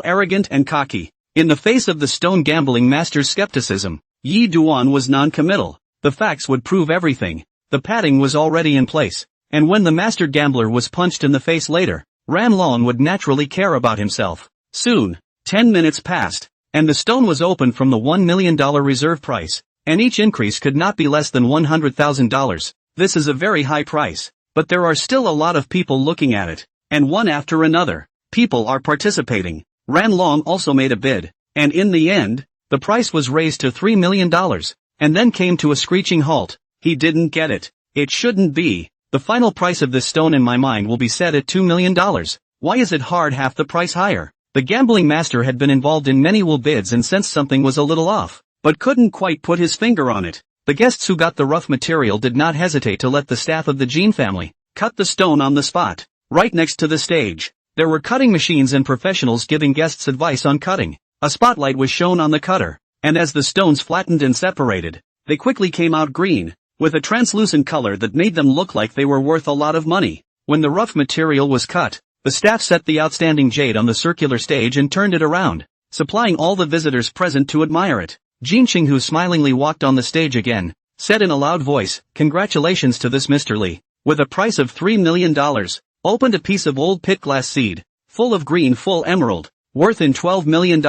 arrogant and cocky. In the face of the stone gambling master's skepticism, Yi Duan was non-committal. The facts would prove everything. The padding was already in place, and when the master gambler was punched in the face later, Ran Long would naturally care about himself. Soon, 10 minutes passed, and the stone was opened from the $1 million reserve price, and each increase could not be less than $100,000. This is a very high price, but there are still a lot of people looking at it, and one after another, people are participating. Ran Long also made a bid, and in the end, the price was raised to $3 million, and then came to a screeching halt. He didn't get it. It shouldn't be. The final price of this stone in my mind will be set at $2 million. Why is it hard half the price higher? The gambling master had been involved in many wool bids and sensed something was a little off, but couldn't quite put his finger on it. The guests who got the rough material did not hesitate to let the staff of the Jean family cut the stone on the spot, right next to the stage. There were cutting machines and professionals giving guests advice on cutting. A spotlight was shown on the cutter, and as the stones flattened and separated, they quickly came out green, with a translucent color that made them look like they were worth a lot of money. When the rough material was cut, the staff set the outstanding jade on the circular stage and turned it around, supplying all the visitors present to admire it. Jean Xinghu smilingly walked on the stage again, said in a loud voice, congratulations to this Mr. Li, with a price of $3 million, opened a piece of old pit glass seed, full of green full emerald, worth in $12 million.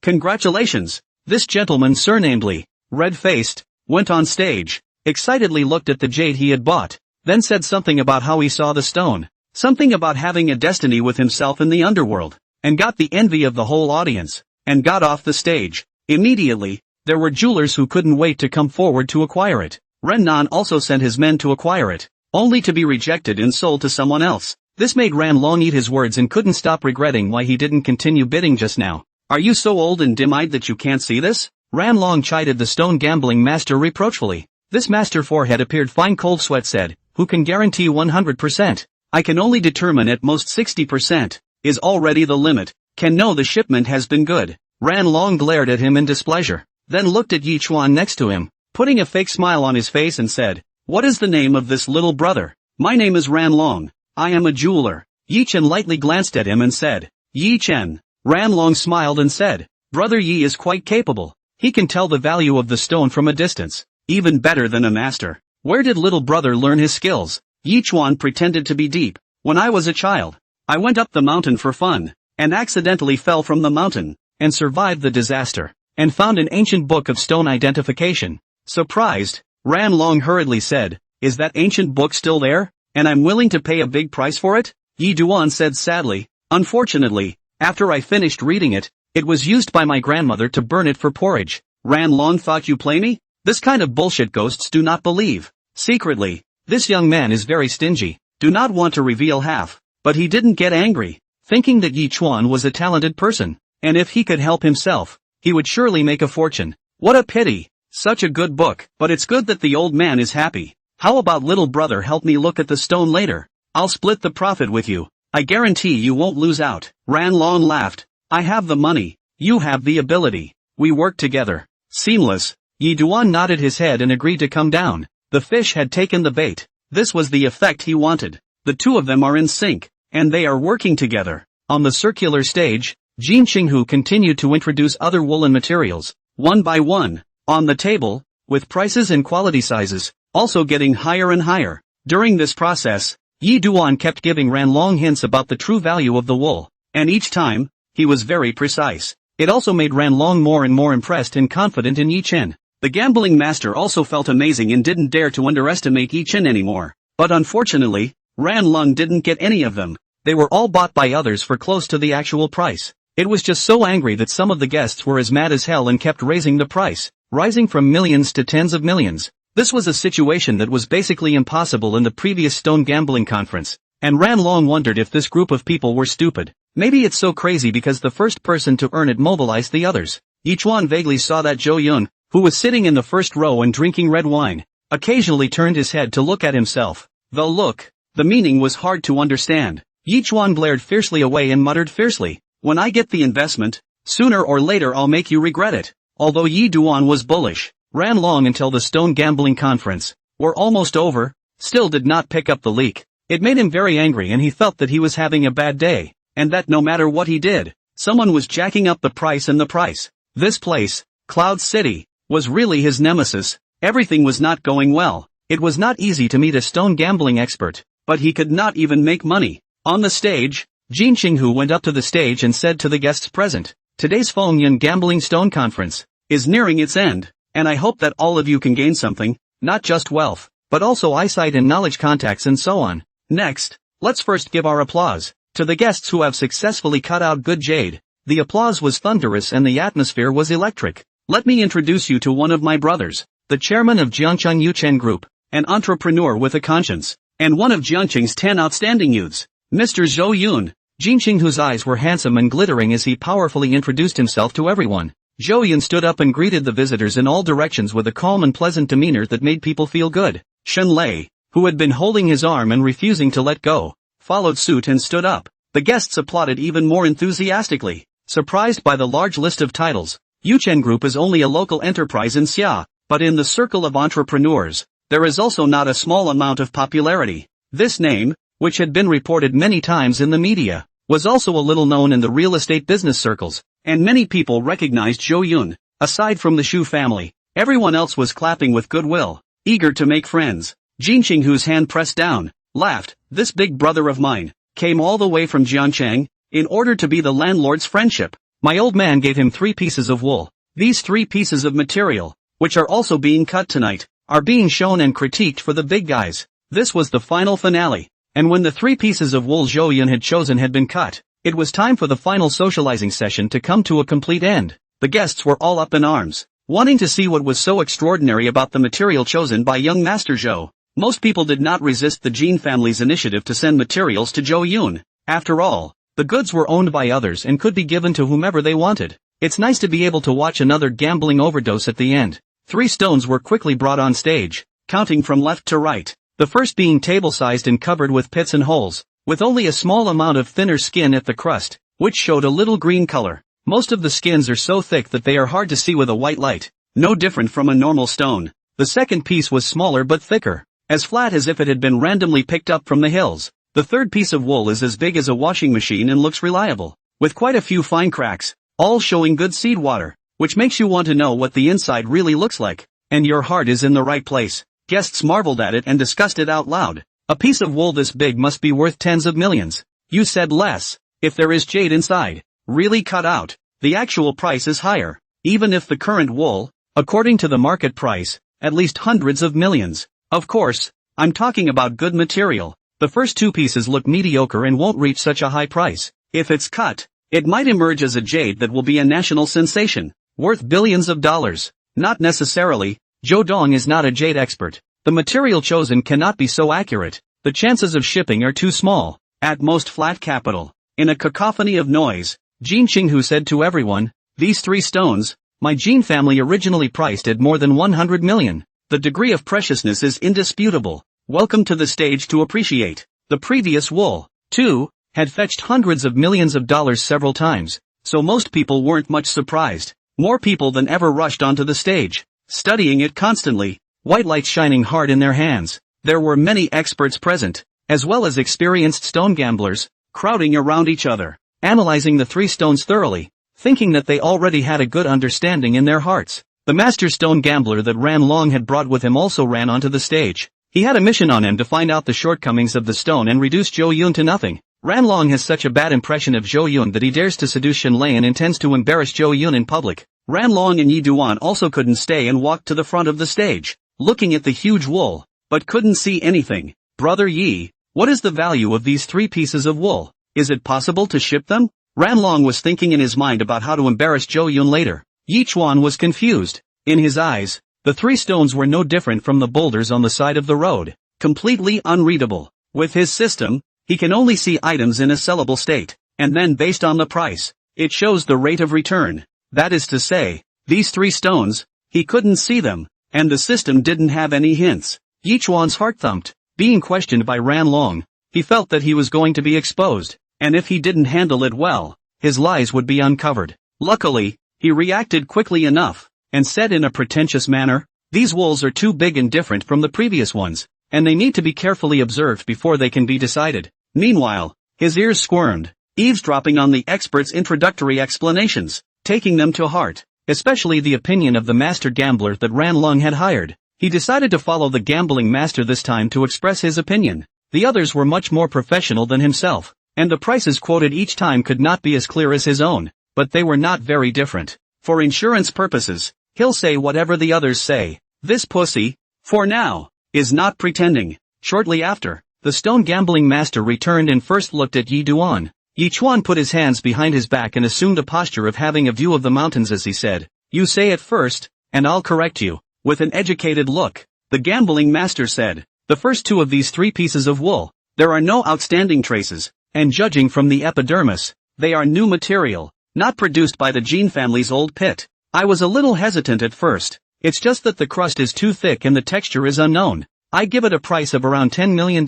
Congratulations! This gentleman surnamed Li, red-faced, went on stage, excitedly looked at the jade he had bought, then said something about how he saw the stone. Something about having a destiny with himself in the underworld, and got the envy of the whole audience, and got off the stage. Immediately, there were jewelers who couldn't wait to come forward to acquire it. Ren Nan also sent his men to acquire it, only to be rejected and sold to someone else. This made Ran Long eat his words and couldn't stop regretting why he didn't continue bidding just now. Are you so old and dim-eyed that you can't see this? Ran Long chided the stone gambling master reproachfully. This master forehead appeared fine. Cold sweat said, who can guarantee 100%? I can only determine at most 60%, is already the limit, can know the shipment has been good. Ran Long glared at him in displeasure, then looked at Yi Chuan next to him, putting a fake smile on his face and said, what is the name of this little brother? My name is Ran Long, I am a jeweler. Yi Chen lightly glanced at him and said, Yi Chen. Ran Long smiled and said, brother Yi is quite capable, he can tell the value of the stone from a distance, even better than a master. Where did little brother learn his skills? Yi Chuan pretended to be deep. When I was a child, I went up the mountain for fun, and accidentally fell from the mountain, and survived the disaster, and found an ancient book of stone identification. Surprised, Ran Long hurriedly said, is that ancient book still there? And I'm willing to pay a big price for it? Yi Duan said sadly, unfortunately, after I finished reading it, It was used by my grandmother to burn it for porridge. Ran Long thought you play me? This kind of bullshit ghosts do not believe. Secretly, this young man is very stingy, do not want to reveal half, but he didn't get angry, thinking that Yi Chuan was a talented person, and if he could help himself, he would surely make a fortune. What a pity, such a good book, but it's good that the old man is happy. How about little brother help me look at the stone later? I'll split the profit with you. I guarantee you won't lose out. Ran Long laughed. I have the money, you have the ability. We work together. Seamless. Yi Duan nodded his head and agreed to come down. The fish had taken the bait. This was the effect he wanted. The two of them are in sync, and they are working together. On the circular stage, Jin Qinghu continued to introduce other woolen materials, one by one, on the table, with prices and quality sizes, also getting higher and higher. During this process, Yi Duan kept giving Ran Long hints about the true value of the wool, and each time, he was very precise. It also made Ran Long more and more impressed and confident in Yi Chen. The gambling master also felt amazing and didn't dare to underestimate Yi Chen anymore. But unfortunately, Ran Long didn't get any of them. They were all bought by others for close to the actual price. It was just so angry that some of the guests were as mad as hell and kept raising the price, rising from millions to tens of millions. This was a situation that was basically impossible in the previous stone gambling conference, and Ran Long wondered if this group of people were stupid. Maybe it's so crazy because the first person to earn it mobilized the others. Yi Chuan vaguely saw that Zhou Yun, who was sitting in the first row and drinking red wine, occasionally turned his head to look at himself. The meaning was hard to understand. Yi Chuan glared fiercely away and muttered fiercely, when I get the investment, sooner or later I'll make you regret it. Although Yi Duan was bullish, Ran Long until the stone gambling conference were almost over, still did not pick up the leak. It made him very angry and he felt that he was having a bad day, and that no matter what he did, someone was jacking up the price and the price. This place, Cloud City, was really his nemesis. Everything was not going well. It was not easy to meet a stone gambling expert, but he could not even make money. On the stage, Jin Qinghu went up to the stage and said to the guests present, today's Fengyan Gambling Stone Conference is nearing its end, and I hope that all of you can gain something, not just wealth, but also eyesight and knowledge contacts and so on. Next, let's first give our applause to the guests who have successfully cut out good jade. The applause was thunderous and the atmosphere was electric. Let me introduce you to one of my brothers, the chairman of Jiangcheng Yuchen Group, an entrepreneur with a conscience, and one of Jiangcheng's 10 outstanding youths, Mr. Zhou Yun. Jin Qinghu's eyes were handsome and glittering as he powerfully introduced himself to everyone. Zhou Yun stood up and greeted the visitors in all directions with a calm and pleasant demeanor that made people feel good. Shen Lei, who had been holding his arm and refusing to let go, followed suit and stood up. The guests applauded even more enthusiastically, surprised by the large list of titles. Yuchen Group is only a local enterprise in Xia, but in the circle of entrepreneurs, there is also not a small amount of popularity. This name, which had been reported many times in the media, was also a little known in the real estate business circles, and many people recognized Zhou Yun. Aside from the Shu family, everyone else was clapping with goodwill, eager to make friends. Jin Qinghu's hand pressed down, laughed. This big brother of mine came all the way from Jiangcheng in order to be the landlord's friendship. My old man gave him 3 pieces of wool. These 3 pieces of material, which are also being cut tonight, are being shown and critiqued for the big guys. This was the final finale, and when the 3 pieces of wool Zhou Yun had chosen had been cut, it was time for the final socializing session to come to a complete end. The guests were all up in arms, wanting to see what was so extraordinary about the material chosen by young Master Zhou. Most people did not resist the Jin family's initiative to send materials to Zhou Yun. After all, the goods were owned by others and could be given to whomever they wanted. It's nice to be able to watch another gambling overdose at the end. 3 stones were quickly brought on stage, counting from left to right. The first being table-sized and covered with pits and holes, with only a small amount of thinner skin at the crust, which showed a little green color. Most of the skins are so thick that they are hard to see with a white light, no different from a normal stone. The second piece was smaller but thicker, as flat as if it had been randomly picked up from the hills. The third piece of wool is as big as a washing machine and looks reliable, with quite a few fine cracks, all showing good seed water, which makes you want to know what the inside really looks like, and your heart is in the right place. Guests marveled at it and discussed it out loud. A piece of wool this big must be worth tens of millions. You said less. If there is jade inside, really cut out, the actual price is higher, even if the current wool, according to the market price, at least hundreds of millions. Of course, I'm talking about good material. The first 2 pieces look mediocre and won't reach such a high price. If it's cut, It might emerge as a jade that will be a national sensation, worth billions of dollars. Not necessarily. Zhou Dong is not a jade expert. The material chosen cannot be so accurate. The chances of shipping are too small. At most flat capital. In a cacophony of noise, Jin Qinghu said to everyone, "These 3 stones, my Jin family originally priced at more than 100 million. The degree of preciousness is indisputable. Welcome to the stage to appreciate." The previous wool, too, had fetched hundreds of millions of dollars several times, so most people weren't much surprised. More people than ever rushed onto the stage, studying it constantly, white lights shining hard in their hands. There were many experts present, as well as experienced stone gamblers, crowding around each other, analyzing the 3 stones thoroughly, thinking that they already had a good understanding in their hearts. The master stone gambler that Ran Long had brought with him also ran onto the stage. He had a mission on him to find out the shortcomings of the stone and reduce Zhou Yun to nothing. Ran Long has such a bad impression of Zhou Yun that he dares to seduce Shenlei and intends to embarrass Zhou Yun in public. Ran Long and Yi Duan also couldn't stay and walked to the front of the stage, looking at the huge wool, but couldn't see anything. "Brother Yi, what is the value of these 3 pieces of wool? Is it possible to ship them?" Ran Long was thinking in his mind about how to embarrass Zhou Yun later. Yi Chuan was confused. In his eyes, the 3 stones were no different from the boulders on the side of the road, completely unreadable. With his system, he can only see items in a sellable state, and then based on the price, it shows the rate of return. That is to say, these 3 stones, he couldn't see them, and the system didn't have any hints. Yi Chuan's heart thumped. Being questioned by Ran Long, he felt that he was going to be exposed, and if he didn't handle it well, his lies would be uncovered. Luckily, he reacted quickly enough, and said in a pretentious manner, "These wools are too big and different from the previous ones, and they need to be carefully observed before they can be decided." Meanwhile, his ears squirmed, eavesdropping on the experts' introductory explanations, taking them to heart, especially the opinion of the master gambler that Ran Long had hired. He decided to follow the gambling master this time to express his opinion. The others were much more professional than himself, and the prices quoted each time could not be as clear as his own, but they were not very different. For insurance purposes, he'll say whatever the others say. This pussy, for now, is not pretending. Shortly after, the stone gambling master returned and first looked at Yi Duan. Yi Chuan put his hands behind his back and assumed a posture of having a view of the mountains as he said, "You say it first, and I'll correct you." With an educated look, the gambling master said, "The first 2 of these 3 pieces of wool, there are no outstanding traces, and judging from the epidermis, they are new material, not produced by the Jin family's old pit. I was a little hesitant at first. It's just that the crust is too thick and the texture is unknown. I give it a price of around $10 million.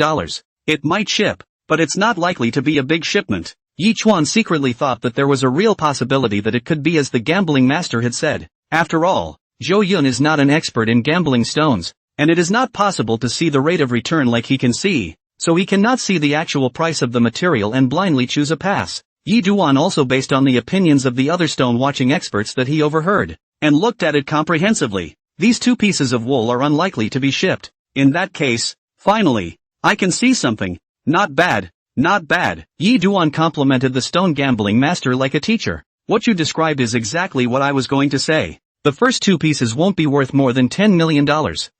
It might ship, but it's not likely to be a big shipment." Yi Chuan secretly thought that there was a real possibility that it could be as the gambling master had said. After all, Zhou Yun is not an expert in gambling stones, and it is not possible to see the rate of return like he can see, so he cannot see the actual price of the material and blindly choose a pass. Yi Duan also based on the opinions of the other stone-watching experts that he overheard, and looked at it comprehensively. These 2 pieces of wool are unlikely to be shipped. In that case, finally, I can see something. Not bad, not bad. Yi Duan complimented the stone gambling master like a teacher. "What you described is exactly what I was going to say. The first 2 pieces won't be worth more than $10 million,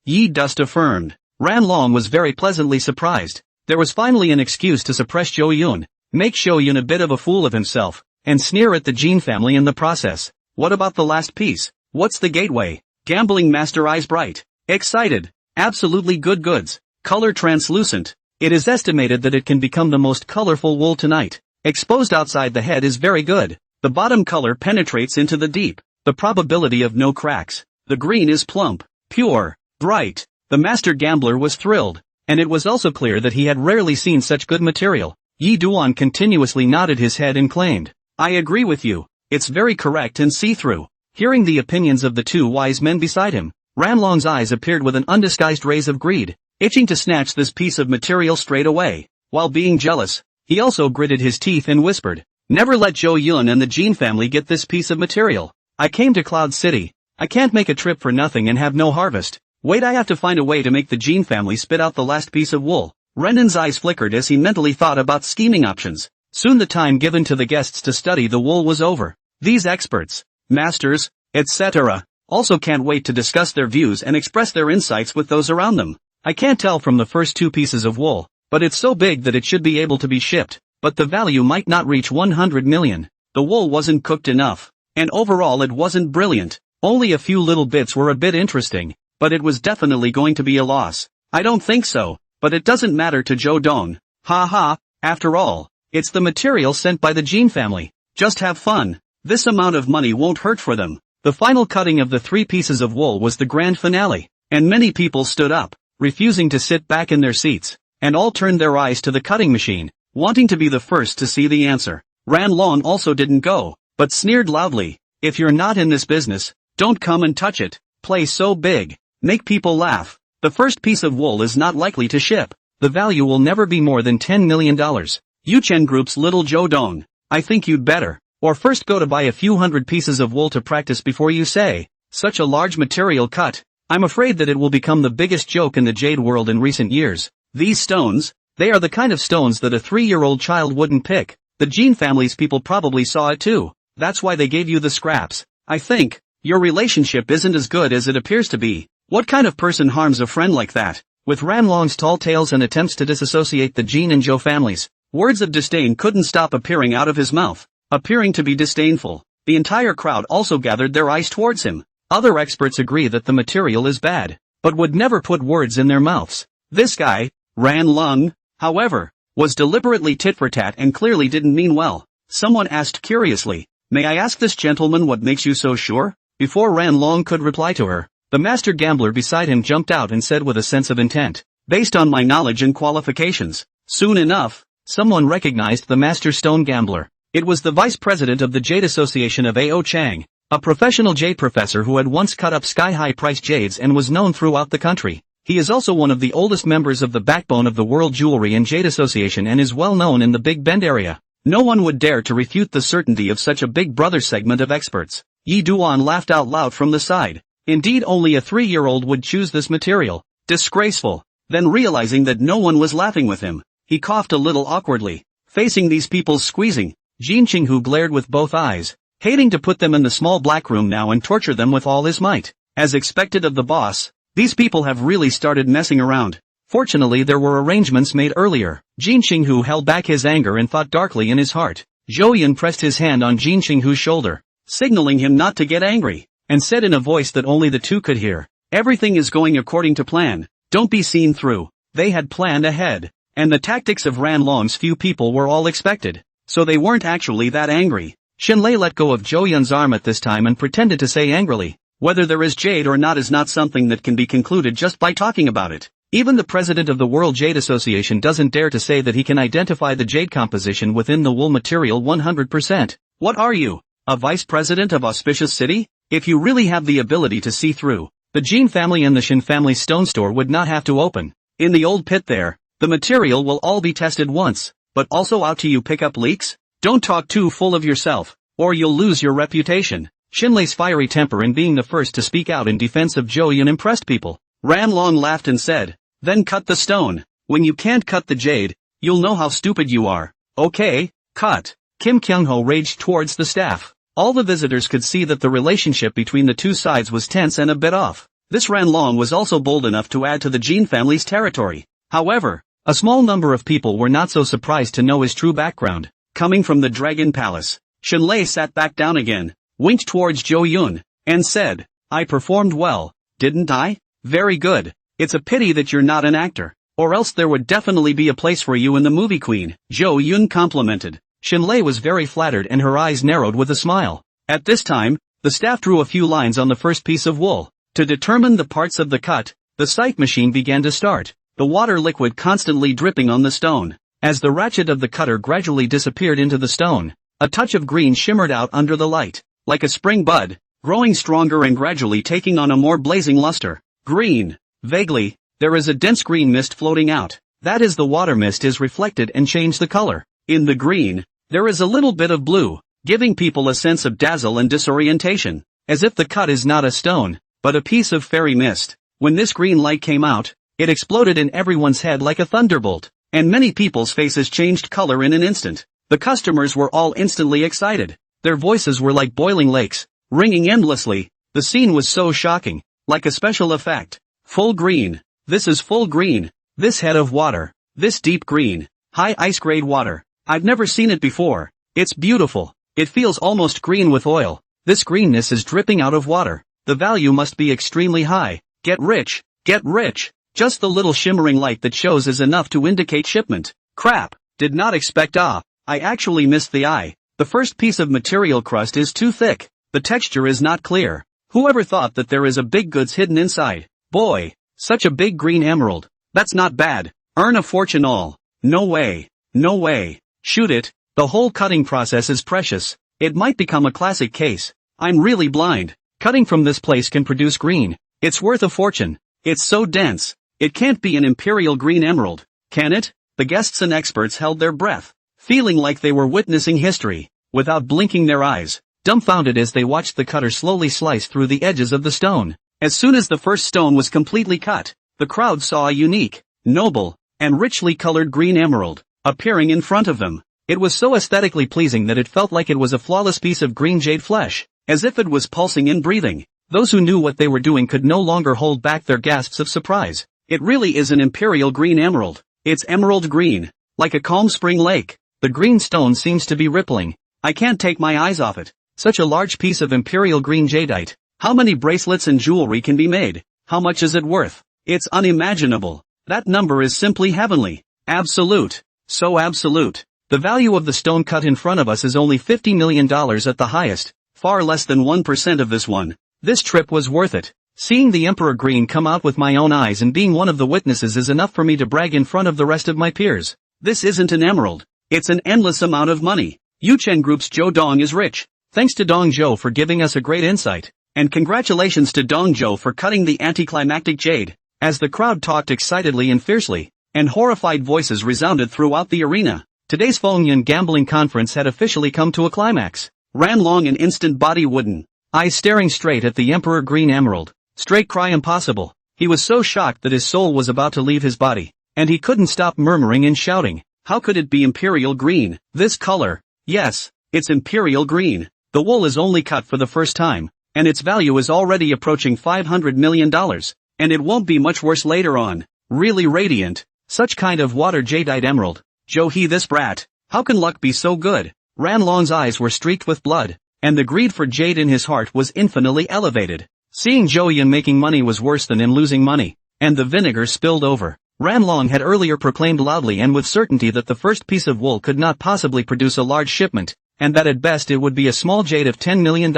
Yi Dust affirmed. Ran Long was very pleasantly surprised. There was finally an excuse to suppress Zhou Yun, make Zhou Yun a bit of a fool of himself, and sneer at the Jin family in the process. "What about the last piece? What's the gateway?" Gambling master eyes bright. Excited. "Absolutely good goods. Color translucent. It is estimated that it can become the most colorful wool tonight. Exposed outside the head is very good. The bottom color penetrates into the deep. The probability of no cracks. The green is plump, pure, bright." The master gambler was thrilled, and it was also clear that he had rarely seen such good material. Yi Duan continuously nodded his head and claimed, "I agree with you. It's very correct and see-through." Hearing the opinions of the 2 wise men beside him, Ran Long's eyes appeared with an undisguised rays of greed, itching to snatch this piece of material straight away. While being jealous, he also gritted his teeth and whispered, "Never let Zhou Yun and the Jin family get this piece of material. I came to Cloud City. I can't make a trip for nothing and have no harvest. Wait, I have to find a way to make the Jin family spit out the last piece of wool." Renan's eyes flickered as he mentally thought about scheming options. Soon the time given to the guests to study the wool was over. These experts, masters, etc., also can't wait to discuss their views and express their insights with those around them. "I can't tell from the first 2 pieces of wool, but it's so big that it should be able to be shipped, but the value might not reach 100 million. The wool wasn't cooked enough. And overall it wasn't brilliant. Only a few little bits were a bit interesting, but it was definitely going to be a loss. I don't think so, but it doesn't matter to Joe Dong. Ha, after all, it's the material sent by the Jean family. Just have fun. This amount of money won't hurt for them. The final cutting of the 3 pieces of wool was the grand finale, and many people stood up, refusing to sit back in their seats, and all turned their eyes to the cutting machine, wanting to be the first to see the answer. Ran Long also didn't go, but sneered loudly, "If you're not in this business, don't come and touch it. Play so big. Make people laugh. The first piece of wool is not likely to ship. The value will never be more than $10 million. Yuchen Group's little Joe Dong, I think you'd better, or first go to buy a few hundred pieces of wool to practice before you say, such a large material cut. I'm afraid that it will become the biggest joke in the jade world in recent years. These stones, they are the kind of stones that a 3-year-old child wouldn't pick. The Jean family's people probably saw it too. That's why they gave you the scraps. I think your relationship isn't as good as it appears to be. What kind of person harms a friend like that?" With Ran Long's tall tales and attempts to disassociate the Jean and Joe families, words of disdain couldn't stop appearing out of his mouth, appearing to be disdainful. The entire crowd also gathered their eyes towards him. Other experts agree that the material is bad, but would never put words in their mouths. This guy, Ran Long, however, was deliberately tit-for-tat and clearly didn't mean well. Someone asked curiously, "May I ask this gentleman what makes you so sure?" Before Ran Long could reply to her, the master gambler beside him jumped out and said with a sense of intent, "Based on my knowledge and qualifications." Soon enough, someone recognized the master stone gambler. It was the vice president of the Jade Association of A.O. Chang, a professional jade professor who had once cut up sky-high priced jades and was known throughout the country. He is also one of the oldest members of the backbone of the World Jewelry and Jade Association and is well known in the Big Bend area. No one would dare to refute the certainty of such a Big Brother segment of experts. Yi Duan laughed out loud from the side. Indeed, only a 3-year-old would choose this material. Disgraceful. Then realizing that no one was laughing with him, he coughed a little awkwardly. Facing these people's squeezing, Jin Qinghu glared with both eyes, hating to put them in the small black room now and torture them with all his might. As expected of the boss, these people have really started messing around. Fortunately, there were arrangements made earlier. Jin Qinghu held back his anger and thought darkly in his heart. Zhou Yun pressed his hand on Jin Qinghu's shoulder, signaling him not to get angry, and said in a voice that only the two could hear, "Everything is going according to plan. Don't be seen through." They had planned ahead, and the tactics of Ran Long's few people were all expected, so they weren't actually that angry. Shenlei let go of Zhou Yun's arm at this time and pretended to say angrily, "Whether there is jade or not is not something that can be concluded just by talking about it. Even the president of the World Jade Association doesn't dare to say that he can identify the jade composition within the wool material 100%. What are you, a vice president of Auspicious City? If you really have the ability to see through, the Jean family and the Shin family stone store would not have to open. In the old pit there, the material will all be tested once, but also out to you pick up leaks? Don't talk too full of yourself, or you'll lose your reputation." Shinlei's fiery temper in being the first to speak out in defense of Zhou Yun impressed people. Ran Long laughed and said, "Then cut the stone. When you can't cut the jade, you'll know how stupid you are." "Okay, cut." Kim Kyung-ho raged towards the staff. All the visitors could see that the relationship between the two sides was tense and a bit off. This Ran Long was also bold enough to add to the Jean family's territory. However, a small number of people were not so surprised to know his true background. Coming from the Dragon Palace, Shenlei sat back down again, winked towards Zhou Yun, and said, "I performed well, didn't I? Very good. It's a pity that you're not an actor, or else there would definitely be a place for you in the movie Queen." Zhou Yun complimented. Shenlei was very flattered and her eyes narrowed with a smile. At this time, the staff drew a few lines on the first piece of wool. To determine the parts of the cut, the sight machine began to start, the water liquid constantly dripping on the stone. As the ratchet of the cutter gradually disappeared into the stone, a touch of green shimmered out under the light, like a spring bud, growing stronger and gradually taking on a more blazing luster. Green. Vaguely, there is a dense green mist floating out. That is the water mist is reflected and changed the color. In the green, there is a little bit of blue, giving people a sense of dazzle and disorientation, as if the cut is not a stone, but a piece of fairy mist. When this green light came out, it exploded in everyone's head like a thunderbolt, and many people's faces changed color in an instant. The customers were all instantly excited. Their voices were like boiling lakes, ringing endlessly. The scene was so shocking, like a special effect. Full green. This is full green. This head of water. This deep green. High ice grade water. I've never seen it before. It's beautiful. It feels almost green with oil. This greenness is dripping out of water. The value must be extremely high. Get rich, get rich. Just the little shimmering light that shows is enough to indicate shipment. Crap, did not expect. I actually missed the eye. The first piece of material crust is too thick. The texture is not clear. Whoever thought that there is a big goods hidden inside? Boy, such a big green emerald. That's not bad. Earn a fortune all. No way. No way. Shoot it. The whole cutting process is precious. It might become a classic case. I'm really blind. Cutting from this place can produce green. It's worth a fortune. It's so dense. It can't be an imperial green emerald, can it? The guests and experts held their breath, feeling like they were witnessing history, without blinking their eyes, dumbfounded as they watched the cutter slowly slice through the edges of the stone. As soon as the first stone was completely cut, the crowd saw a unique, noble, and richly colored green emerald appearing in front of them. It was so aesthetically pleasing that it felt like it was a flawless piece of green jade flesh, as if it was pulsing and breathing. Those who knew what they were doing could no longer hold back their gasps of surprise. It really is an imperial green emerald. It's emerald green, like a calm spring lake. The green stone seems to be rippling. I can't take my eyes off it. Such a large piece of imperial green jadeite. How many bracelets and jewelry can be made? How much is it worth? It's unimaginable. That number is simply heavenly. Absolute. So absolute. The value of the stone cut in front of us is only $50 million at the highest, far less than 1% of this one. This trip was worth it. Seeing the Emperor Green come out with my own eyes and being one of the witnesses is enough for me to brag in front of the rest of my peers. This isn't an emerald. It's an endless amount of money. Yuchen Group's Zhou Dong is rich. Thanks to Dong Zhou for giving us a great insight. And congratulations to Dong Zhou for cutting the anticlimactic jade. As the crowd talked excitedly and fiercely, and horrified voices resounded throughout the arena, today's Fengyun gambling conference had officially come to a climax. Ranlong an instant body wooden, eyes staring straight at the Emperor Green Emerald. Straight cry impossible. He was so shocked that his soul was about to leave his body, and he couldn't stop murmuring and shouting. How could it be imperial green? This color? Yes, it's imperial green. The wool is only cut for the first time, and its value is already approaching $500 million, and it won't be much worse later on. Really radiant. Such kind of water jadeite emerald. Zhou He this brat. How can luck be so good? Ranlong's eyes were streaked with blood, and the greed for jade in his heart was infinitely elevated. Seeing Zhou Yan making money was worse than him losing money, and the vinegar spilled over. Ranlong had earlier proclaimed loudly and with certainty that the first piece of wool could not possibly produce a large shipment, and that at best it would be a small jade of $10 million,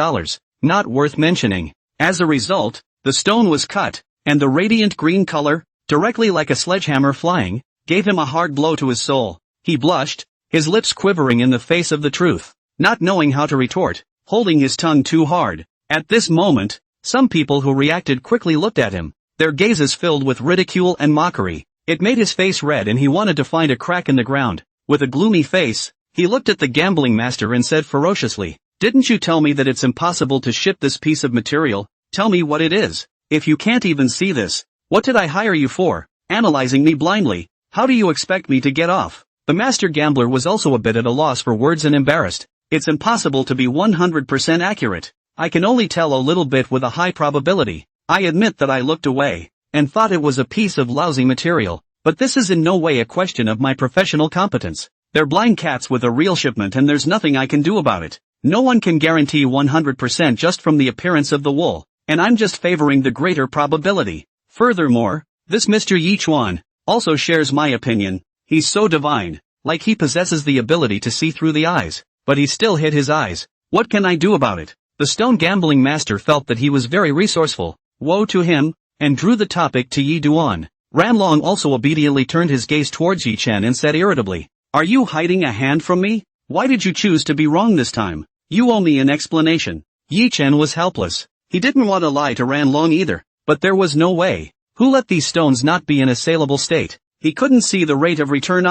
not worth mentioning. As a result, the stone was cut, and the radiant green color, directly like a sledgehammer flying, gave him a hard blow to his soul. He blushed, his lips quivering in the face of the truth, not knowing how to retort, holding his tongue too hard. At this moment, some people who reacted quickly looked at him, their gazes filled with ridicule and mockery. It made his face red and he wanted to find a crack in the ground. With a gloomy face, he looked at the gambling master and said ferociously, "Didn't you tell me that it's impossible to ship this piece of material? Tell me what it is. If you can't even see this, what did I hire you for? Analyzing me blindly? How do you expect me to get off?" The master gambler was also a bit at a loss for words and embarrassed. It's impossible to be 100% accurate. I can only tell a little bit with a high probability. I admit that I looked away, and thought it was a piece of lousy material, but this is in no way a question of my professional competence. They're blind cats with a real shipment and there's nothing I can do about it. No one can guarantee 100% just from the appearance of the wool, and I'm just favoring the greater probability. Furthermore, this Mr. Yichuan also shares my opinion. He's so divine, like he possesses the ability to see through the eyes, but he still hid his eyes. What can I do about it? The stone gambling master felt that he was very resourceful. Woe to him, and drew the topic to Yi Duan. Ranlong also obediently turned his gaze towards Yi Chen and said irritably, "Are you hiding a hand from me? Why did you choose to be wrong this time? You owe me an explanation." Yi Chen was helpless. He didn't want to lie to Ranlong either, but there was no way. Who let these stones not be in a saleable state? He couldn't see the rate of return.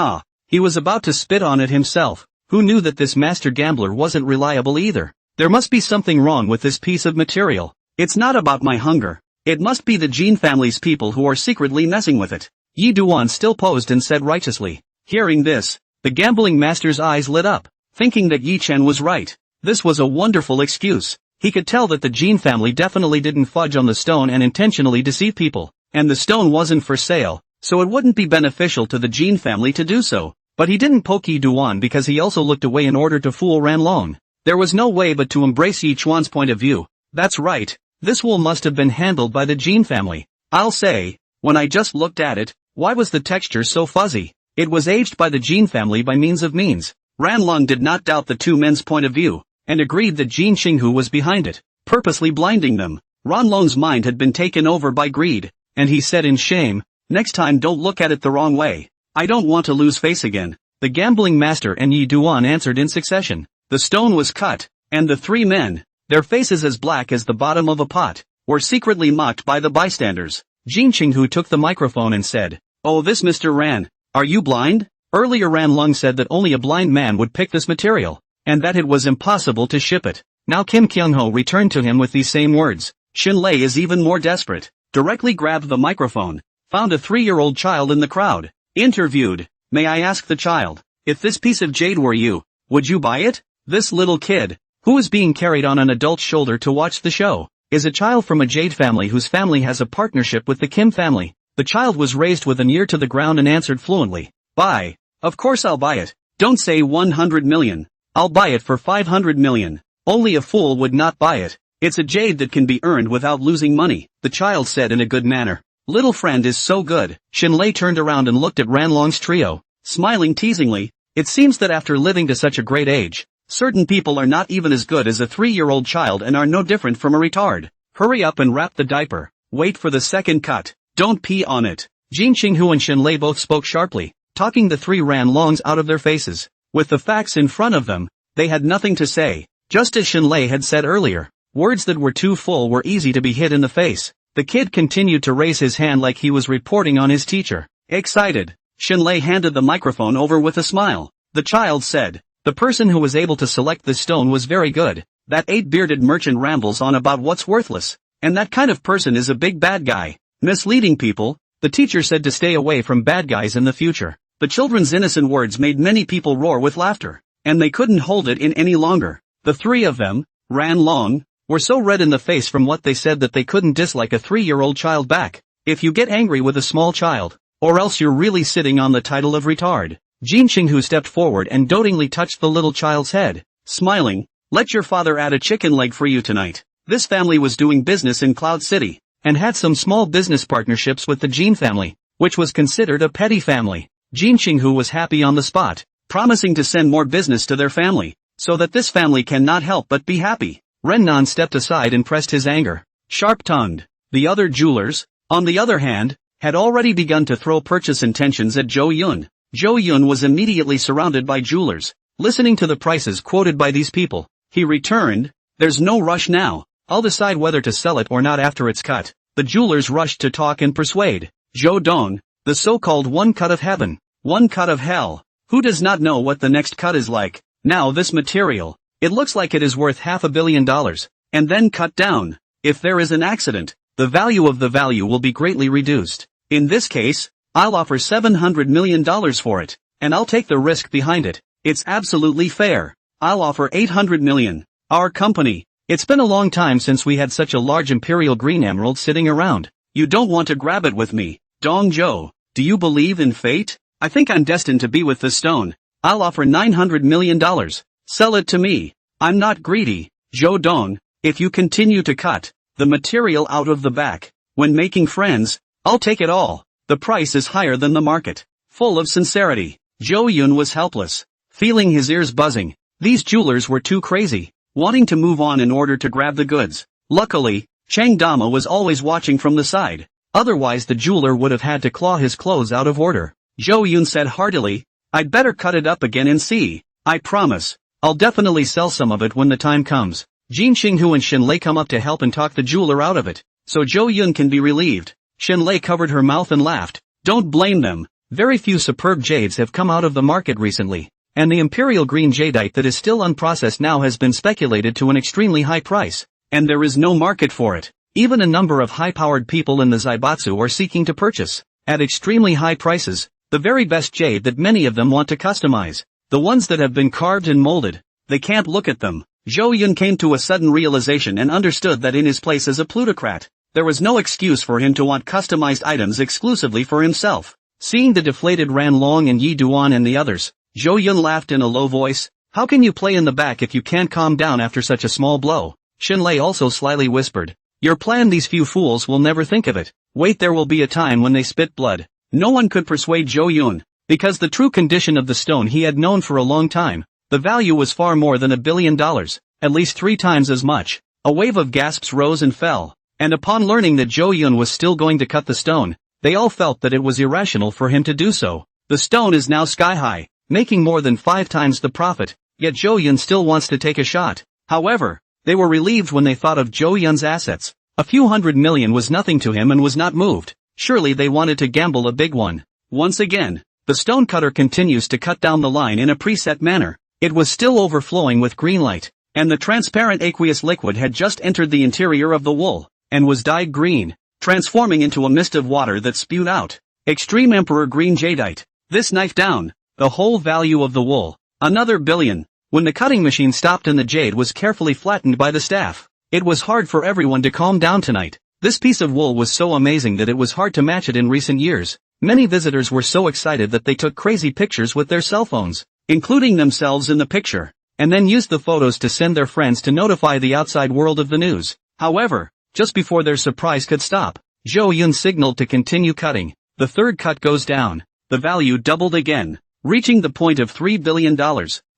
He was about to spit on it himself. Who knew that this master gambler wasn't reliable either? There must be something wrong with this piece of material. It's not about my hunger. It must be the Jin family's people who are secretly messing with it. Yi Duan still posed and said righteously. Hearing this, the gambling master's eyes lit up, thinking that Yi Chen was right. This was a wonderful excuse. He could tell that the Jin family definitely didn't fudge on the stone and intentionally deceive people, and the stone wasn't for sale, so it wouldn't be beneficial to the Jin family to do so. But he didn't poke Yi Duan because he also looked away in order to fool Ranlong. There was no way but to embrace Yi Chuan's point of view. That's right, this wool must have been handled by the Jin family. I'll say, when I just looked at it, why was the texture so fuzzy? It was aged by the Jin family by means of means. Ranlong did not doubt the two men's point of view, and agreed that Jin Xinghu was behind it, purposely blinding them. Ranlong's mind had been taken over by greed, and he said in shame, next time don't look at it the wrong way. I don't want to lose face again. The gambling master and Yi Duan answered in succession. The stone was cut, and the three men, their faces as black as the bottom of a pot, were secretly mocked by the bystanders. Jin Xinghu took the microphone and said, "Oh, this Mr. Ran, are you blind?" Earlier Ranlong said that only a blind man would pick this material, and that it was impossible to ship it. Now Kim Kyung-ho returned to him with these same words. Shinlei is even more desperate. Directly grabbed the microphone, found a 3-year-old child in the crowd. Interviewed, "May I ask the child, if this piece of jade were you, would you buy it?" This little kid, who is being carried on an adult's shoulder to watch the show, is a child from a jade family whose family has a partnership with the Kim family. The child was raised with an ear to the ground and answered fluently, "Buy. Of course I'll buy it. Don't say 100 million. I'll buy it for 500 million. Only a fool would not buy it. It's a jade that can be earned without losing money," the child said in a good manner. "Little friend is so good." Shinlei turned around and looked at Ranlong's trio, smiling teasingly. It seems that after living to such a great age, certain people are not even as good as a 3-year-old child and are no different from a retard. Hurry up and wrap the diaper. Wait for the second cut. Don't pee on it. Jin Xinghu and Shinlei both spoke sharply, talking the three Ranlongs out of their faces. With the facts in front of them, they had nothing to say. Just as Shinlei had said earlier, words that were too full were easy to be hit in the face. The kid continued to raise his hand like he was reporting on his teacher. Excited, Shinlei handed the microphone over with a smile. The child said, "The person who was able to select this stone was very good. That 8-bearded merchant rambles on about what's worthless, and that kind of person is a big bad guy, misleading people." The teacher said to stay away from bad guys in the future. The children's innocent words made many people roar with laughter, and they couldn't hold it in any longer. The three of them, Ranlong, were so red in the face from what they said that they couldn't dislike a 3-year-old child back. If you get angry with a small child, or else you're really sitting on the title of retard. Jin Xinghu stepped forward and dotingly touched the little child's head, smiling, "Let your father add a chicken leg for you tonight." This family was doing business in Cloud City, and had some small business partnerships with the Jin family, which was considered a petty family. Jin Xinghu was happy on the spot, promising to send more business to their family, so that this family cannot help but be happy. Rennan stepped aside and pressed his anger, sharp-tongued. The other jewelers, on the other hand, had already begun to throw purchase intentions at Zhou Yun. Zhou Yun was immediately surrounded by jewelers, listening to the prices quoted by these people. He returned, "There's no rush now. I'll decide whether to sell it or not after it's cut." The jewelers rushed to talk and persuade. Zhou Dong, the so-called one cut of heaven, one cut of hell. Who does not know what the next cut is like? Now this material, it looks like it is worth $500 million, and then cut down. If there is an accident, the value of the value will be greatly reduced. In this case, I'll offer $700 million for it, and I'll take the risk behind it. It's absolutely fair. I'll offer $800 million. Our company. It's been a long time since we had such a large imperial green emerald sitting around. You don't want to grab it with me, Dong Zhou. Do you believe in fate? I think I'm destined to be with this stone. I'll offer $900 million. Sell it to me. I'm not greedy, Zhou Dong. If you continue to cut the material out of the back, when making friends, I'll take it all. The price is higher than the market. Full of sincerity, Zhou Yun was helpless, feeling his ears buzzing. These jewelers were too crazy, wanting to move on in order to grab the goods. Luckily, Chang Dama was always watching from the side. Otherwise the jeweler would have had to claw his clothes out of order. Zhou Yun said heartily, "I'd better cut it up again and see. I promise, I'll definitely sell some of it when the time comes." Jin Xinghu and Shinlei come up to help and talk the jeweler out of it, so Zhou Yun can be relieved. Shinlei covered her mouth and laughed. Don't blame them. Very few superb jades have come out of the market recently, and the imperial green jadeite that is still unprocessed now has been speculated to an extremely high price, and there is no market for it. Even a number of high-powered people in the Zaibatsu are seeking to purchase, at extremely high prices, the very best jade that many of them want to customize. The ones that have been carved and molded, they can't look at them. Zhou Yun came to a sudden realization and understood that in his place as a plutocrat, there was no excuse for him to want customized items exclusively for himself. Seeing the deflated Ranlong and Yi Duan and the others, Zhou Yun laughed in a low voice, How can you play in the back if you can't calm down after such a small blow? Xinlei also slyly whispered. Your plan, these few fools will never think of it. Wait, there will be a time when they spit blood. No one could persuade Zhou Yun, because the true condition of the stone he had known for a long time. The value was far more than $1 billion, at least 3 times as much. A wave of gasps rose and fell, and upon learning that Zhou Yun was still going to cut the stone, they all felt that it was irrational for him to do so. The stone is now sky high, making more than 5 times the profit, yet Zhou Yun still wants to take a shot. However, they were relieved when they thought of Zhou Yun's assets. A few $100 million was nothing to him and was not moved. Surely they wanted to gamble a big one. Once again, the stone cutter continues to cut down the line in a preset manner. It was still overflowing with green light, and the transparent aqueous liquid had just entered the interior of the wool, and was dyed green, transforming into a mist of water that spewed out. Extreme Emperor Green Jadeite. This knife down. The whole value of the wool. Another $1 billion. When the cutting machine stopped and the jade was carefully flattened by the staff. It was hard for everyone to calm down tonight. This piece of wool was so amazing that it was hard to match it in recent years. Many visitors were so excited that they took crazy pictures with their cell phones, including themselves in the picture, and then used the photos to send their friends to notify the outside world of the news. However, just before their surprise could stop, Zhou Yun signaled to continue cutting. The third cut goes down. The value doubled again, reaching the point of $3 billion,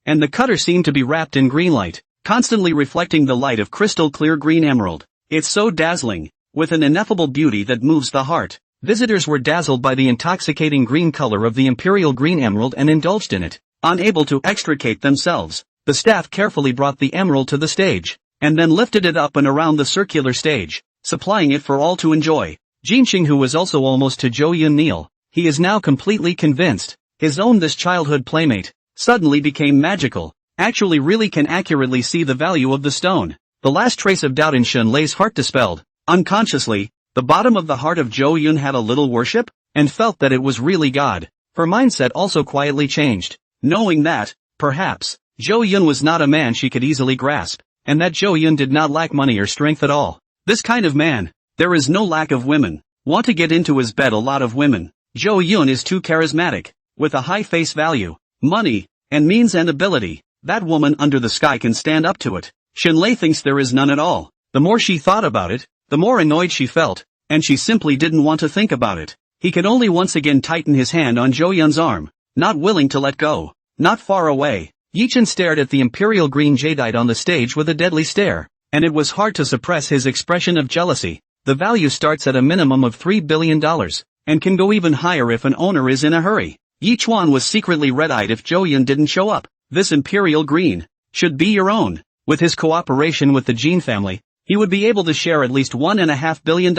and the cutter seemed to be wrapped in green light, constantly reflecting the light of crystal clear green emerald. It's so dazzling, with an ineffable beauty that moves the heart. Visitors were dazzled by the intoxicating green color of the imperial green emerald and indulged in it. Unable to extricate themselves, the staff carefully brought the emerald to the stage, and then lifted it up and around the circular stage, supplying it for all to enjoy. Jinxing, who was also almost to Zhou Yun kneel, he is now completely convinced. His own this childhood playmate, suddenly became magical, actually really can accurately see the value of the stone. The last trace of doubt in Xinlei's heart dispelled. Unconsciously, the bottom of the heart of Zhou Yun had a little worship, and felt that it was really God. Her mindset also quietly changed, knowing that, perhaps, Zhou Yun was not a man she could easily grasp, and that Zhou Yun did not lack money or strength at all. This kind of man, there is no lack of women. Want to get into his bed a lot of women. Zhou Yun is too charismatic, with a high face value, money, and means and ability. That woman under the sky can stand up to it. Xinlei thinks there is none at all. The more she thought about it, the more annoyed she felt, and she simply didn't want to think about it. He could only once again tighten his hand on Zhou Yun's arm, not willing to let go. Not far away, Yuchen stared at the imperial green jadeite on the stage with a deadly stare, and it was hard to suppress his expression of jealousy. The value starts at a minimum of $3 billion, and can go even higher if an owner is in a hurry. Yi Chuan was secretly red-eyed if Zhou Yun didn't show up. This imperial green should be your own. With his cooperation with the Jin family, he would be able to share at least $1.5 billion.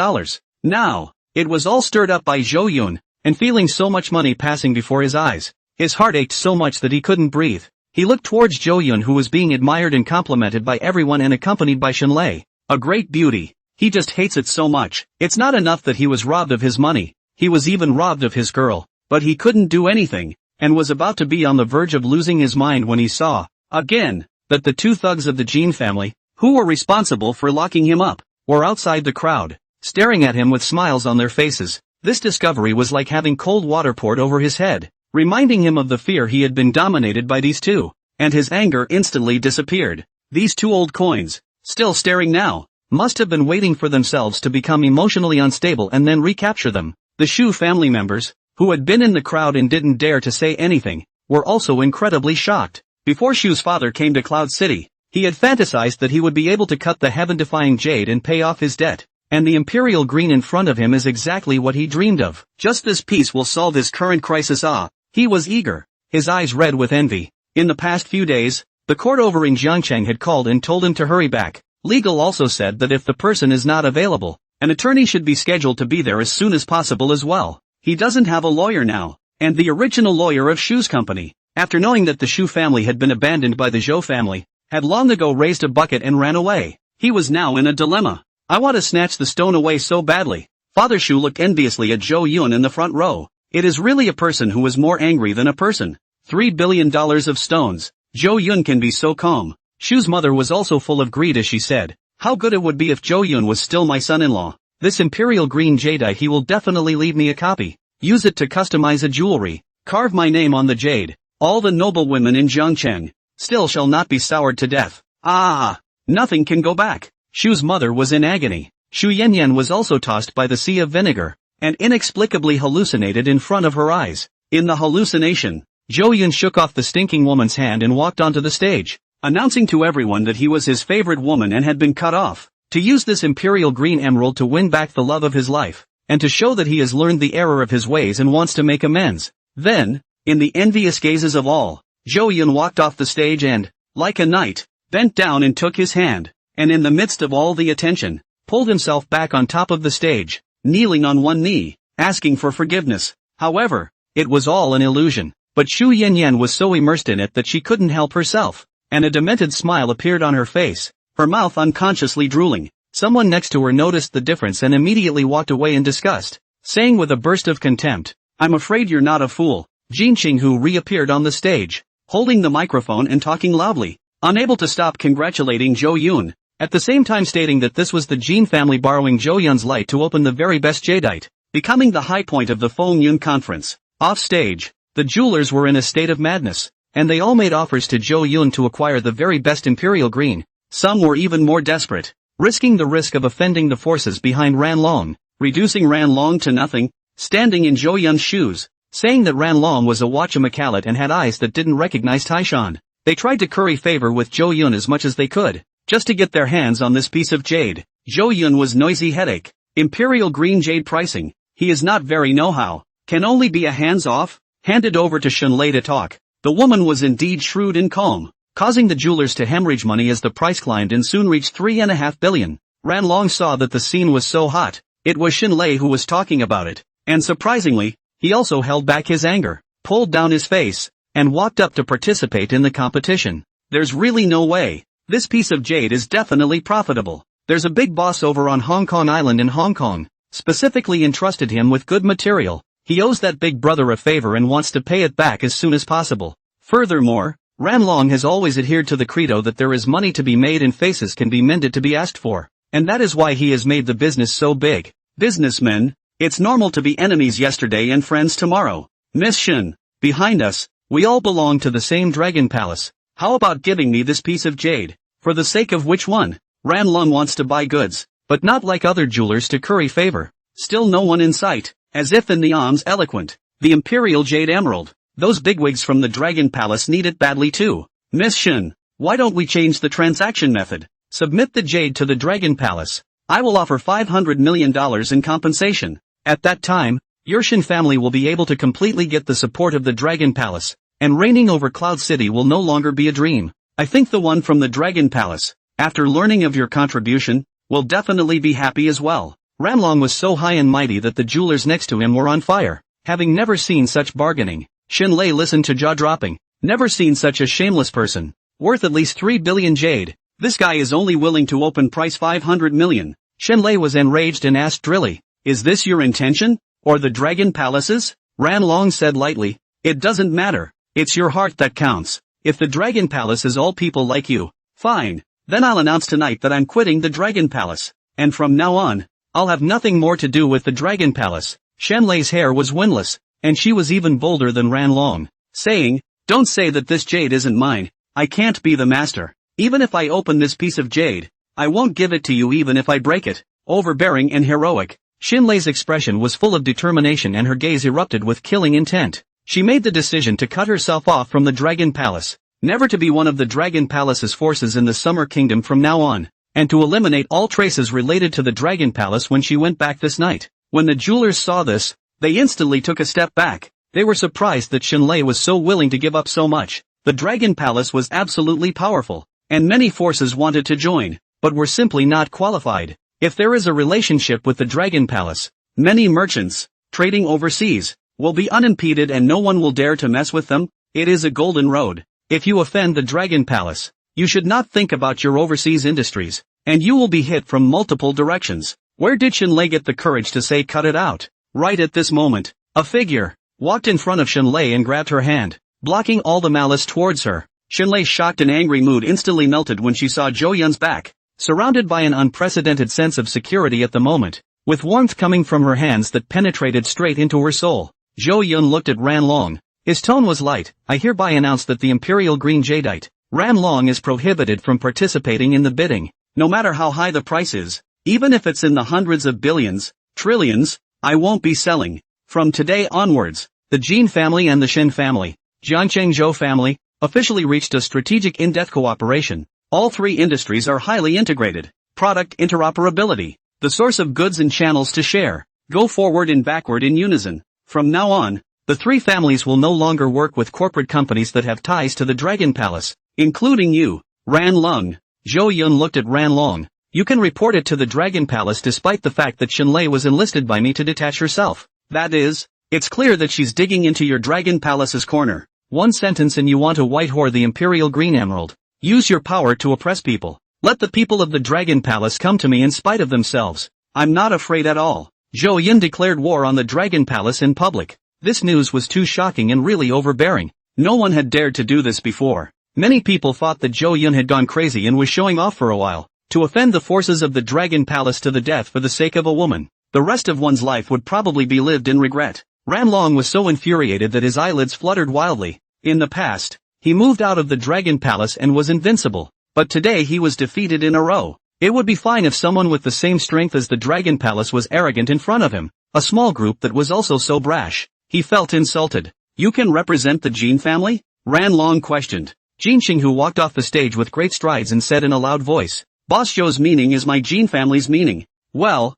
Now, it was all stirred up by Zhou Yun, and feeling so much money passing before his eyes, his heart ached so much that he couldn't breathe. He looked towards Zhou Yun, who was being admired and complimented by everyone and accompanied by Xinlei. A great beauty. He just hates it so much. It's not enough that he was robbed of his money, he was even robbed of his girl. But he couldn't do anything, and was about to be on the verge of losing his mind when he saw, again, that the 2 thugs of the Jin family, who were responsible for locking him up, were outside the crowd, staring at him with smiles on their faces. This discovery was like having cold water poured over his head, reminding him of the fear he had been dominated by these 2, and his anger instantly disappeared. These 2 old coins, still staring now, must have been waiting for themselves to become emotionally unstable and then recapture them. The Shu family members, who had been in the crowd and didn't dare to say anything, were also incredibly shocked. Before Shu's father came to Cloud City, he had fantasized that he would be able to cut the heaven-defying jade and pay off his debt, and the imperial green in front of him is exactly what he dreamed of. Just this piece will solve his current crisis. He was eager, his eyes red with envy. In the past few days, the court over in Jiangcheng had called and told him to hurry back. Legal also said that if the person is not available, an attorney should be scheduled to be there as soon as possible as well. He doesn't have a lawyer now, and the original lawyer of Shu's company, after knowing that the Shu family had been abandoned by the Zhou family, had long ago raised a bucket and ran away. He was now in a dilemma. I want to snatch the stone away so badly. Father Shu looked enviously at Zhou Yun in the front row. It is really a person who is more angry than a person. $3 billion of stones. Zhou Yun can be so calm. Shu's mother was also full of greed as she said, how good it would be if Zhou Yun was still my son-in-law. This imperial green jadeite, he will definitely leave me a copy. Use it to customize a jewelry. Carve my name on the jade. All the noble women in Jiangcheng, still shall not be soured to death. Ah! Nothing can go back. Shu's mother was in agony. Shu Yanyan was also tossed by the sea of vinegar, and inexplicably hallucinated in front of her eyes. In the hallucination, Zhou Yun shook off the stinking woman's hand and walked onto the stage, announcing to everyone that he was his favorite woman and had been cut off, to use this imperial green emerald to win back the love of his life, and to show that he has learned the error of his ways and wants to make amends. Then, in the envious gazes of all, Zhou Yun walked off the stage and, like a knight, bent down and took his hand, and in the midst of all the attention, pulled himself back on top of the stage, kneeling on one knee, asking for forgiveness. However, it was all an illusion, but Shu Yanyan was so immersed in it that she couldn't help herself, and a demented smile appeared on her face, her mouth unconsciously drooling. Someone next to her noticed the difference and immediately walked away in disgust, saying with a burst of contempt, "I'm afraid you're not a fool." Jin Qinghu reappeared on the stage, holding the microphone and talking loudly, unable to stop congratulating Zhou Yun, at the same time stating that this was the Jin family borrowing Zhou Yun's light to open the very best jadeite, becoming the high point of the Feng Yun conference. Off stage, the jewelers were in a state of madness, and they all made offers to Zhou Yun to acquire the very best imperial green. Some were even more desperate, risking the risk of offending the forces behind Ran Long, reducing Ran Long to nothing, standing in Zhou Yun's shoes, saying that Ran Long was a wachamacallit and had eyes that didn't recognize Taishan. They tried to curry favor with Zhou Yun as much as they could, just to get their hands on this piece of jade. Zhou Yun was noisy headache. Imperial green jade pricing, he is not very know-how, can only be a hands-off, handed over to Shenlei to talk. The woman was indeed shrewd and calm, causing the jewelers to hemorrhage money as the price climbed and soon reached 3.5 billion. Ran Long saw that the scene was so hot, it was Shenlei who was talking about it, and surprisingly, he also held back his anger, pulled down his face, and walked up to participate in the competition. There's really no way. This piece of jade is definitely profitable. There's a big boss over on Hong Kong Island in Hong Kong, specifically entrusted him with good material. He owes that big brother a favor and wants to pay it back as soon as possible. Furthermore, Ran Long has always adhered to the credo that there is money to be made and faces can be mended to be asked for, and that is why he has made the business so big. Businessmen, it's normal to be enemies yesterday and friends tomorrow. Miss Shen, behind us, we all belong to the same dragon palace. How about giving me this piece of jade? For the sake of which one? Ran Long wants to buy goods, but not like other jewelers to curry favor. Still no one in sight, as if in the arms eloquent. The Imperial Jade Emerald. Those bigwigs from the Dragon Palace need it badly too. Miss Shen, why don't we change the transaction method? Submit the jade to the Dragon Palace. I will offer $500 million in compensation. At that time, your Shen family will be able to completely get the support of the Dragon Palace, and reigning over Cloud City will no longer be a dream. I think the one from the Dragon Palace, after learning of your contribution, will definitely be happy as well. Ran Long was so high and mighty that the jewelers next to him were on fire, having never seen such bargaining. Shenlei listened to jaw-dropping. Never seen such a shameless person. Worth at least 3 billion jade. This guy is only willing to open price 500 million. Shenlei was enraged and asked drily, "Is this your intention? Or the Dragon Palace's?" Ran Long said lightly, "It doesn't matter. It's your heart that counts. If the Dragon Palace is all people like you, fine. Then I'll announce tonight that I'm quitting the Dragon Palace. And from now on, I'll have nothing more to do with the Dragon Palace." Shenlei's hair was windless, and she was even bolder than Ran Long, saying, "Don't say that this jade isn't mine. I can't be the master. Even if I open this piece of jade, I won't give it to you even if I break it." Overbearing and heroic, Shenlei's expression was full of determination and her gaze erupted with killing intent. She made the decision to cut herself off from the Dragon Palace, never to be one of the Dragon Palace's forces in the Summer Kingdom from now on, and to eliminate all traces related to the Dragon Palace when she went back this night. When the jewelers saw this, they instantly took a step back. They were surprised that Shenlei was so willing to give up so much. The Dragon Palace was absolutely powerful, and many forces wanted to join, but were simply not qualified. If there is a relationship with the Dragon Palace, many merchants, trading overseas, will be unimpeded and no one will dare to mess with them. It is a golden road. If you offend the Dragon Palace, you should not think about your overseas industries, and you will be hit from multiple directions. Where did Shenlei get the courage to say cut it out? Right at this moment, a figure walked in front of Shenlei and grabbed her hand, blocking all the malice towards her. Shenlei's shocked and angry mood instantly melted when she saw Zhou Yun's back, surrounded by an unprecedented sense of security at the moment, with warmth coming from her hands that penetrated straight into her soul. Zhou Yun looked at Ran Long. His tone was light. "I hereby announce that the Imperial Green Jadeite, Ran Long is prohibited from participating in the bidding, no matter how high the price is, even if it's in the hundreds of billions, trillions, I won't be selling. From today onwards, the Jin family and the Shin family, Jiancheng Zhou family, officially reached a strategic in-depth cooperation. All three industries are highly integrated. Product interoperability, the source of goods and channels to share, go forward and backward in unison. From now on, the three families will no longer work with corporate companies that have ties to the Dragon Palace, including you, Ran Long. Zhou Yun looked at Ran Long. You can report it to the Dragon Palace despite the fact that Xinlei was enlisted by me to detach herself. That is, it's clear that she's digging into your Dragon Palace's corner. One sentence and you want to white whore the Imperial Green Emerald. Use your power to oppress people. Let the people of the Dragon Palace come to me in spite of themselves. I'm not afraid at all. Zhou Yun declared war on the Dragon Palace in public. This news was too shocking and really overbearing. No one had dared to do this before. Many people thought that Zhou Yun had gone crazy and was showing off for a while, to offend the forces of the Dragon Palace to the death for the sake of a woman. The rest of one's life would probably be lived in regret. Ran Long was so infuriated that his eyelids fluttered wildly. In the past, he moved out of the Dragon Palace and was invincible, but today he was defeated in a row. It would be fine if someone with the same strength as the Dragon Palace was arrogant in front of him, a small group that was also so brash. He felt insulted. You can represent the Jin family? Ran Long questioned. Jin Xinghu walked off the stage with great strides and said in a loud voice, Boss Zhou's meaning is my Jin family's meaning. Well,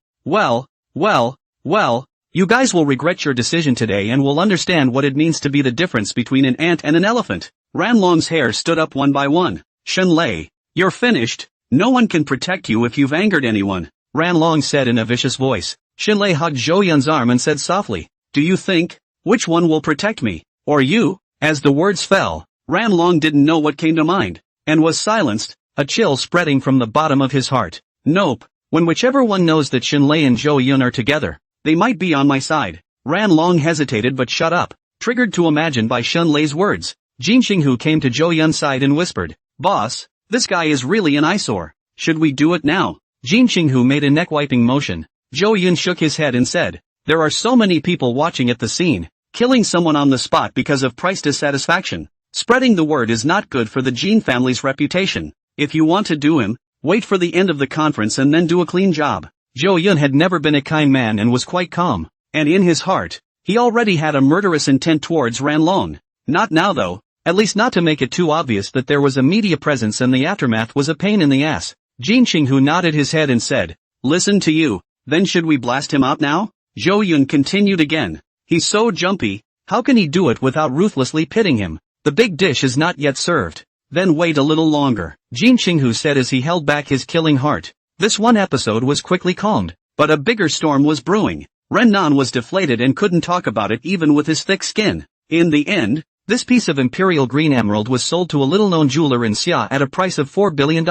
you guys will regret your decision today and will understand what it means to be the difference between an ant and an elephant. Ran Long's hair stood up one by one. Xinlei, you're finished. No one can protect you if you've angered anyone, Ran Long said in a vicious voice. Xinlei hugged Zhou Yun's arm and said softly, Do you think, which one will protect me, or you? As the words fell, Ran Long didn't know what came to mind, and was silenced, a chill spreading from the bottom of his heart. Nope, when whichever one knows that Xinlei and Zhou Yun are together, they might be on my side. Ran Long hesitated but shut up, triggered to imagine by Xinlei's words. Jin Xinghu came to Zhou Yun's side and whispered, Boss, this guy is really an eyesore. Should we do it now? Jin Xinghu made a neck-wiping motion. Zhou Yun shook his head and said, There are so many people watching at the scene. Killing someone on the spot because of price dissatisfaction. Spreading the word is not good for the Jin family's reputation. If you want to do him, wait for the end of the conference and then do a clean job. Zhou Yun had never been a kind man and was quite calm, and in his heart, he already had a murderous intent towards Ran Long. Not now though, at least not to make it too obvious that there was a media presence and the aftermath was a pain in the ass. Jin Xinghu nodded his head and said, Listen to you, then should we blast him out now? Zhou Yun continued again. He's so jumpy, how can he do it without ruthlessly pitting him? The big dish is not yet served. Then wait a little longer, Jin Xinghu said as he held back his killing heart. This one episode was quickly calmed, but a bigger storm was brewing. Ren Nan was deflated and couldn't talk about it even with his thick skin. In the end, this piece of Imperial Green Emerald was sold to a little-known jeweler in Xia at a price of $4 billion.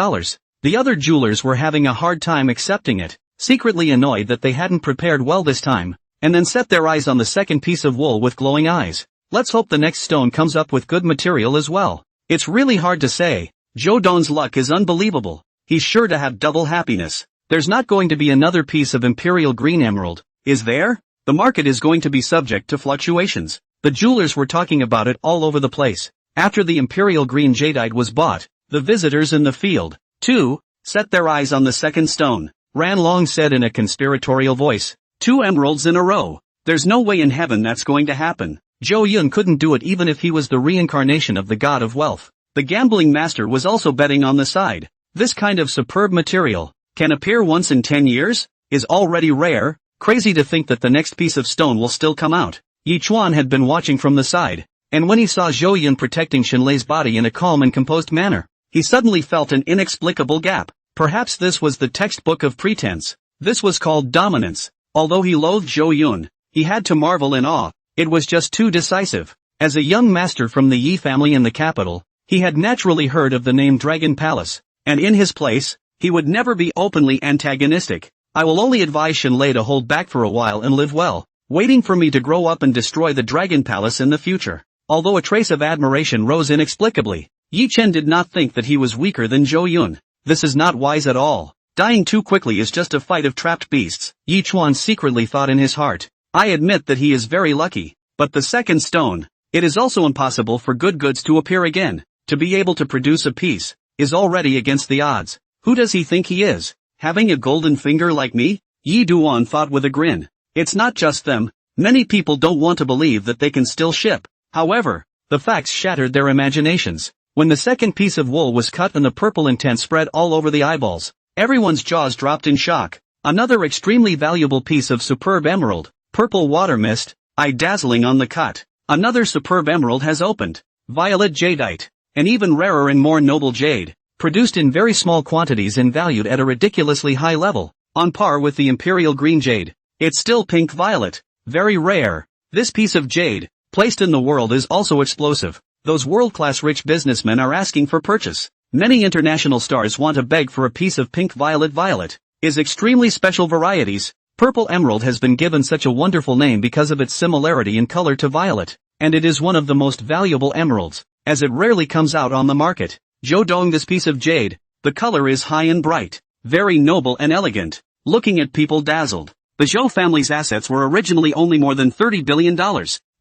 The other jewelers were having a hard time accepting it, secretly annoyed that they hadn't prepared well this time, and then set their eyes on the second piece of wool with glowing eyes. Let's hope the next stone comes up with good material as well. It's really hard to say. Zhou Don's luck is unbelievable. He's sure to have double happiness. There's not going to be another piece of Imperial Green Emerald, is there? The market is going to be subject to fluctuations. The jewelers were talking about it all over the place. After the Imperial Green Jadeite was bought, the visitors in the field, too, set their eyes on the second stone. Ran Long said in a conspiratorial voice, 2 emeralds in a row. There's no way in heaven that's going to happen. Zhou Yun couldn't do it even if he was the reincarnation of the god of wealth. The gambling master was also betting on the side. This kind of superb material, can appear once in 10 years, is already rare. Crazy to think that the next piece of stone will still come out. Yi Chuan had been watching from the side, and when he saw Zhou Yun protecting Xinlei's body in a calm and composed manner, he suddenly felt an inexplicable gap. Perhaps this was the textbook of pretense. This was called dominance. Although he loathed Zhou Yun, he had to marvel in awe. It was just too decisive. As a young master from the Yi family in the capital, he had naturally heard of the name Dragon Palace, and in his place, he would never be openly antagonistic. I will only advise Xinlei to hold back for a while and live well, waiting for me to grow up and destroy the Dragon Palace in the future. Although a trace of admiration rose inexplicably, Yi Chen did not think that he was weaker than Zhou Yun. This is not wise at all. Dying too quickly is just a fight of trapped beasts, Yi Chuan secretly thought in his heart. I admit that he is very lucky, but the second stone, it is also impossible for good goods to appear again. to be able to produce a piece, is already against the odds. Who does he think he is? Having a golden finger like me? Yi Duan thought with a grin. It's not just them. Many people don't want to believe that they can still ship. However, the facts shattered their imaginations. When the second piece of wool was cut and the purple intent spread all over the eyeballs, everyone's jaws dropped in shock. Another extremely valuable piece of superb emerald, purple water mist, eye dazzling on the cut. Another superb emerald has opened. Violet jadeite, an even rarer and more noble jade, produced in very small quantities and valued at a ridiculously high level, on par with the imperial green jade. It's still pink violet, very rare. This piece of jade, placed in the world, is also explosive. Those world-class rich businessmen are asking for purchase. Many international stars want to beg for a piece of pink violet. Violet is extremely special varieties. Purple emerald has been given such a wonderful name because of its similarity in color to violet, and it is one of the most valuable emeralds, as it rarely comes out on the market. Zhou Dong, this piece of jade, the color is high and bright, very noble and elegant, looking at people dazzled. The Zhou family's assets were originally only more than $30 billion,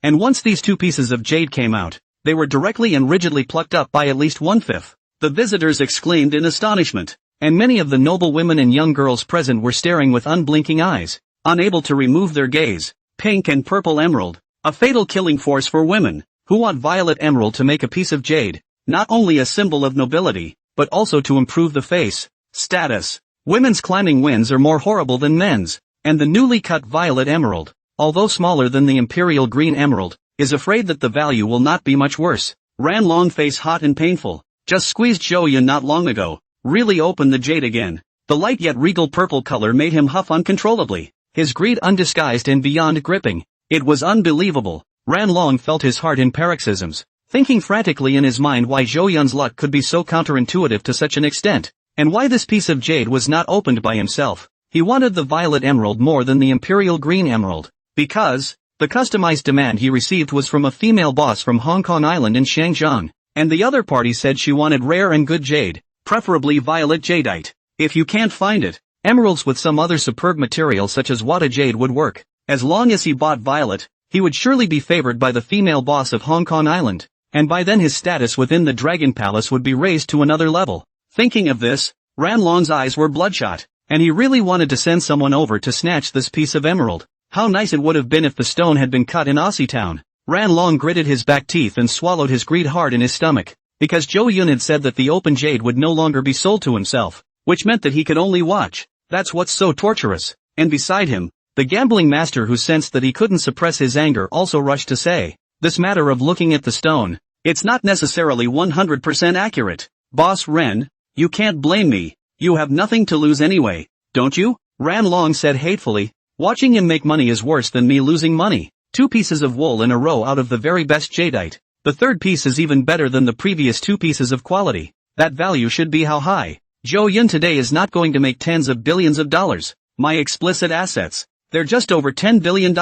and once these two pieces of jade came out, they were directly and rigidly plucked up by at least 1/5. The visitors exclaimed in astonishment, and many of the noble women and young girls present were staring with unblinking eyes, unable to remove their gaze. Pink and purple emerald, a fatal killing force for women, who want violet emerald to make a piece of jade, not only a symbol of nobility, but also to improve the face status. Women's climbing winds are more horrible than men's, and the newly cut violet emerald, although smaller than the imperial green emerald, is afraid that the value will not be much worse. Ran Long, face hot and painful, just squeezed Zhou Yun not long ago, really opened the jade again. The light yet regal purple color made him huff uncontrollably, his greed undisguised and beyond gripping. It was unbelievable. Ran Long felt his heart in paroxysms, thinking frantically in his mind why Zhou Yun's luck could be so counterintuitive to such an extent, and why this piece of jade was not opened by himself. He wanted the violet emerald more than the imperial green emerald, because the customized demand he received was from a female boss from Hong Kong Island in Shangjiang, and the other party said she wanted rare and good jade, preferably violet jadeite. If you can't find it, emeralds with some other superb material such as Wada jade would work. As long as he bought violet, he would surely be favored by the female boss of Hong Kong Island, and by then his status within the Dragon Palace would be raised to another level. Thinking of this, Ran Long's eyes were bloodshot, and he really wanted to send someone over to snatch this piece of emerald. How nice it would have been if the stone had been cut in Aussie Town. Ran Long gritted his back teeth and swallowed his greed hard in his stomach, because Zhou Yun had said that the open jade would no longer be sold to himself, which meant that he could only watch. That's what's so torturous. And beside him, the gambling master, who sensed that he couldn't suppress his anger, also rushed to say, "This matter of looking at the stone, it's not necessarily 100% accurate. Boss Ren, you can't blame me. You have nothing to lose anyway, don't you?" Ran Long said hatefully. "Watching him make money is worse than me losing money. 2 pieces of wool in a row out of the very best jadeite. The third piece is even better than the previous 2 pieces of quality. That value should be how high? Zhou Yun today is not going to make tens of billions of dollars. My explicit assets, they're just over $10 billion.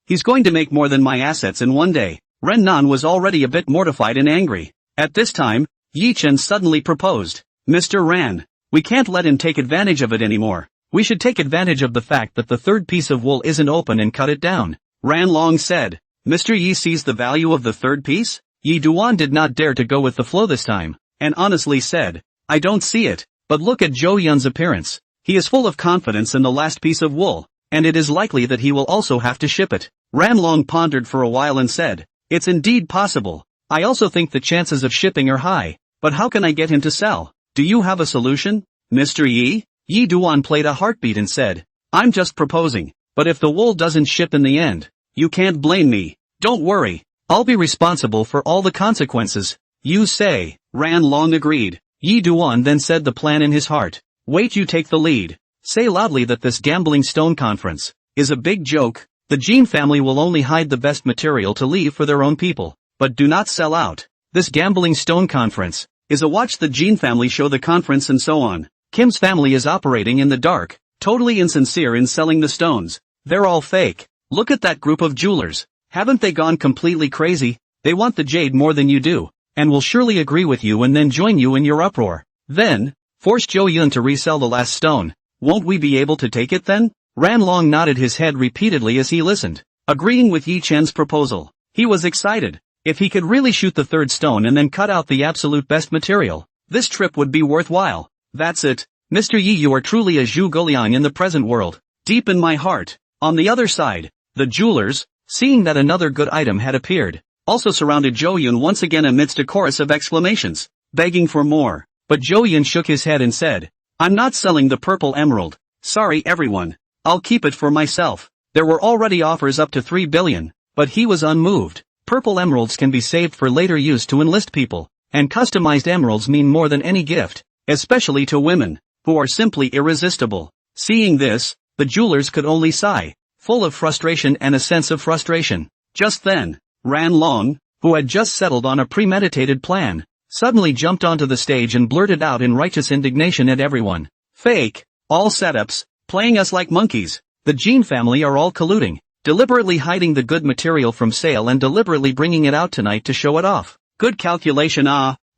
He's going to make more than my assets in one day." Ren Nan was already a bit mortified and angry. At this time, Yi Chen suddenly proposed, "Mr. Ran, we can't let him take advantage of it anymore. We should take advantage of the fact that the third piece of wool isn't open and cut it down." Ran Long said, "Mr. Yi sees the value of the third piece?" Yi Duan did not dare to go with the flow this time, and honestly said, "I don't see it, but look at Zhou Yun's appearance. He is full of confidence in the last piece of wool, and it is likely that he will also have to ship it." Ran Long pondered for a while and said, "It's indeed possible. I also think the chances of shipping are high, but how can I get him to sell? Do you have a solution, Mr. Yi?" Yi Duan played a heartbeat and said, "I'm just proposing, but if the wool doesn't ship in the end, you can't blame me. Don't worry, I'll be responsible for all the consequences." "You say," Ran Long agreed. Yi Duan then said the plan in his heart. "Wait, you take the lead. Say loudly that this gambling stone conference is a big joke. The Jin family will only hide the best material to leave for their own people, but do not sell out. This gambling stone conference is a watch the Jin family show the conference and so on. Kim's family is operating in the dark, totally insincere in selling the stones. They're all fake. Look at that group of jewelers. Haven't they gone completely crazy? They want the jade more than you do, and will surely agree with you and then join you in your uproar. Then, force Zhou Yun to resell the last stone. Won't we be able to take it then?" Ran Long nodded his head repeatedly as he listened, agreeing with Yi Chen's proposal. He was excited. If he could really shoot the third stone and then cut out the absolute best material, this trip would be worthwhile. That's it. Mr. Yi, you are truly a Zhu Guoliang in the present world. Deep in my heart. On the other side, the jewelers, seeing that another good item had appeared, also surrounded Zhou Yun once again amidst a chorus of exclamations, begging for more. But Zhou Yun shook his head and said, I'm not selling the purple emerald. Sorry everyone. I'll keep it for myself. There were already offers up to 3 billion, but he was unmoved. Purple emeralds can be saved for later use to enlist people, and customized emeralds mean more than any gift, especially to women, who are simply irresistible. Seeing this, the jewelers could only sigh, full of frustration and a sense of frustration. Just then, Ran Long, who had just settled on a premeditated plan, suddenly jumped onto the stage and blurted out in righteous indignation at everyone. Fake, all setups, playing us like monkeys. The Jin family are all colluding, deliberately hiding the good material from sale and deliberately bringing it out tonight to show it off. Good calculation.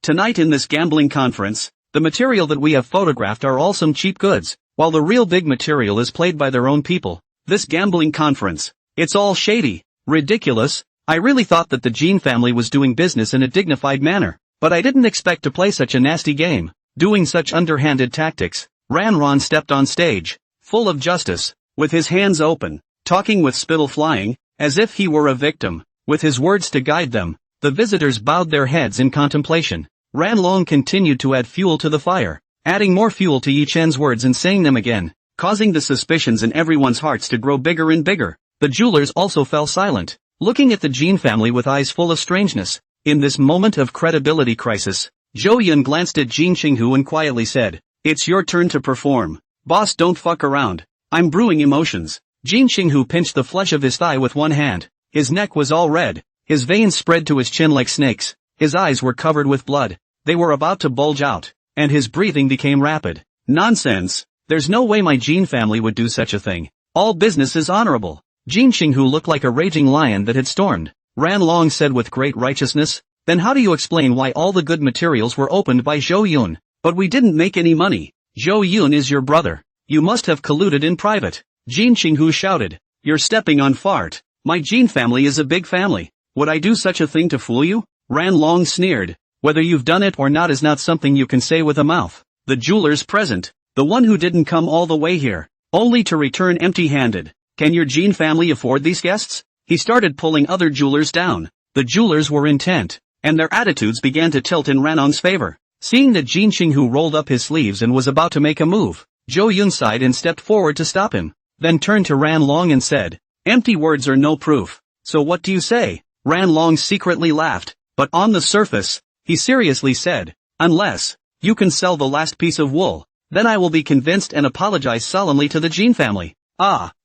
Tonight in this gambling conference, the material that we have photographed are all some cheap goods, while the real big material is played by their own people. This gambling conference, it's all shady, ridiculous. I really thought that the Jin family was doing business in a dignified manner, but I didn't expect to play such a nasty game, doing such underhanded tactics. Ran stepped on stage, full of justice, with his hands open, talking with spittle flying, as if he were a victim, with his words to guide them. The visitors bowed their heads in contemplation. Ran Long continued to add fuel to the fire, adding more fuel to Yuchen's words and saying them again, causing the suspicions in everyone's hearts to grow bigger and bigger. The jewelers also fell silent, looking at the Jin family with eyes full of strangeness. In this moment of credibility crisis, Zhou Yun glanced at Jin Qinghu and quietly said, It's your turn to perform. Boss, don't fuck around. I'm brewing emotions. Jin Qinghu pinched the flesh of his thigh with one hand. His neck was all red. His veins spread to his chin like snakes. His eyes were covered with blood. They were about to bulge out, and his breathing became rapid. Nonsense. There's no way my Jin family would do such a thing. All business is honorable. Jin Qinghu looked like a raging lion that had stormed. Ran Long said with great righteousness, Then how do you explain why all the good materials were opened by Zhou Yun, but we didn't make any money? Zhou Yun is your brother. You must have colluded in private. Jin Qinghu shouted. You're stepping on fart. My Jin family is a big family. Would I do such a thing to fool you? Ran Long sneered. Whether you've done it or not is not something you can say with a mouth. The jewelers present, the one who didn't come all the way here, only to return empty-handed. Can your Jin family afford these guests? He started pulling other jewelers down. The jewelers were intent, and their attitudes began to tilt in Ranong's favor. Seeing that Jin Qinghu rolled up his sleeves and was about to make a move, Zhou Yun sighed and stepped forward to stop him, then turned to Ran Long and said, Empty words are no proof. So what do you say? Ran Long secretly laughed, but on the surface, he seriously said, Unless you can sell the last piece of wool, then I will be convinced and apologize solemnly to the Jin family.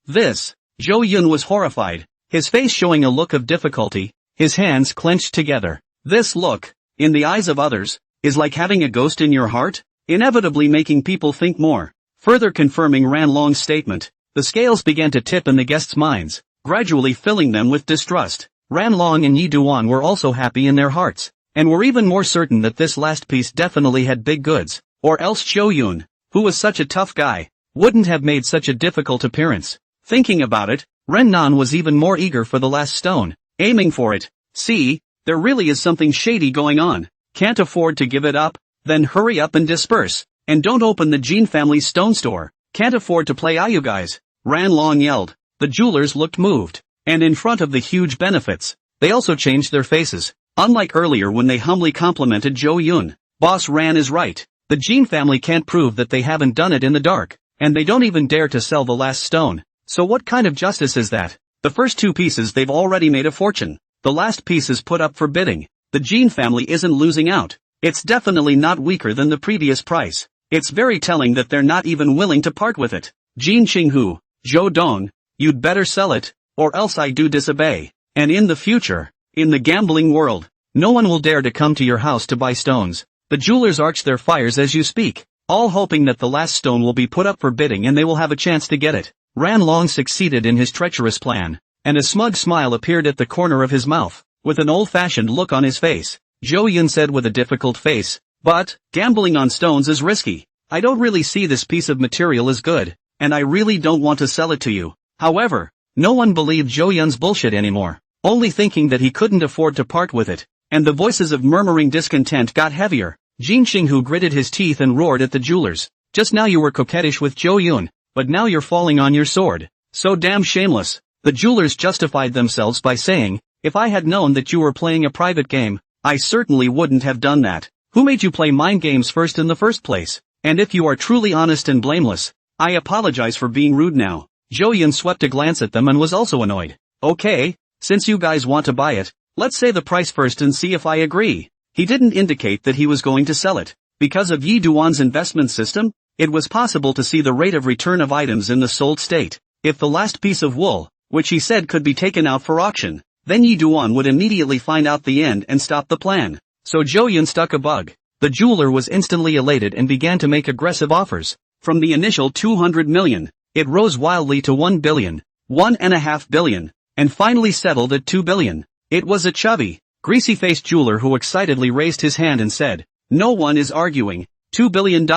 This. Zhou Yun was horrified, his face showing a look of difficulty, his hands clenched together. This look, in the eyes of others, is like having a ghost in your heart, inevitably making people think more. Further confirming Ran Long's statement, the scales began to tip in the guests' minds, gradually filling them with distrust. Ran Long and Yi Duan were also happy in their hearts, and were even more certain that this last piece definitely had big goods, or else Zhou Yun, who was such a tough guy, wouldn't have made such a difficult appearance. Thinking about it, Ren Nan was even more eager for the last stone, aiming for it. See, there really is something shady going on. Can't afford to give it up? Then hurry up and disperse, and don't open the Jin family's stone store. Can't afford to play you guys. Ran Long yelled. The jewelers looked moved, and in front of the huge benefits, they also changed their faces. Unlike earlier when they humbly complimented Zhou Yun, Boss Ran is right. The Jin family can't prove that they haven't done it in the dark, and they don't even dare to sell the last stone. So what kind of justice is that? The first two pieces they've already made a fortune. The last piece is put up for bidding. The Jin family isn't losing out. It's definitely not weaker than the previous price. It's very telling that they're not even willing to part with it. Jin Qinghu, Zhou Dong, you'd better sell it, or else I do disobey. And in the future, in the gambling world, no one will dare to come to your house to buy stones. The jewelers arch their fires as you speak, all hoping that the last stone will be put up for bidding and they will have a chance to get it. Ran Long succeeded in his treacherous plan, and a smug smile appeared at the corner of his mouth, with an old-fashioned look on his face. Zhou Yun said with a difficult face, But, gambling on stones is risky. I don't really see this piece of material as good, and I really don't want to sell it to you. However, no one believed Zhou Yun's bullshit anymore. only thinking that he couldn't afford to part with it, and the voices of murmuring discontent got heavier. Jin Qinghu gritted his teeth and roared at the jewelers. Just now you were coquettish with Zhou Yun, but now you're falling on your sword. So damn shameless. The jewelers justified themselves by saying, if I had known that you were playing a private game, I certainly wouldn't have done that. Who made you play mind games first in the first place? And if you are truly honest and blameless, I apologize for being rude now. Zhou Yun swept a glance at them and was also annoyed. Okay, since you guys want to buy it, let's say the price first and see if I agree. He didn't indicate that he was going to sell it. Because of Yi Duan's investment system, it was possible to see the rate of return of items in the sold state. If the last piece of wool, which he said could be taken out for auction, then Yi Duan would immediately find out the end and stop the plan. So Zhou Yun stuck a bug. The jeweler was instantly elated and began to make aggressive offers. From the initial 200 million, it rose wildly to 1 billion, 1.5 billion, and finally settled at 2 billion. It was a chubby, greasy-faced jeweler who excitedly raised his hand and said, no one is arguing, $2 billion,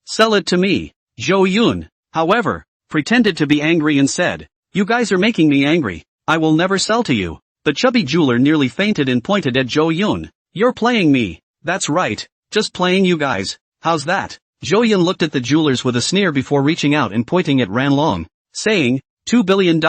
sell it to me. Zhou Yun, however, pretended to be angry and said, you guys are making me angry, I will never sell to you. The chubby jeweler nearly fainted and pointed at Zhou Yun. You're playing me. That's right, just playing you guys. How's that? Zhou Yun looked at the jewelers with a sneer before reaching out and pointing at Ran Long, saying, $2 billion?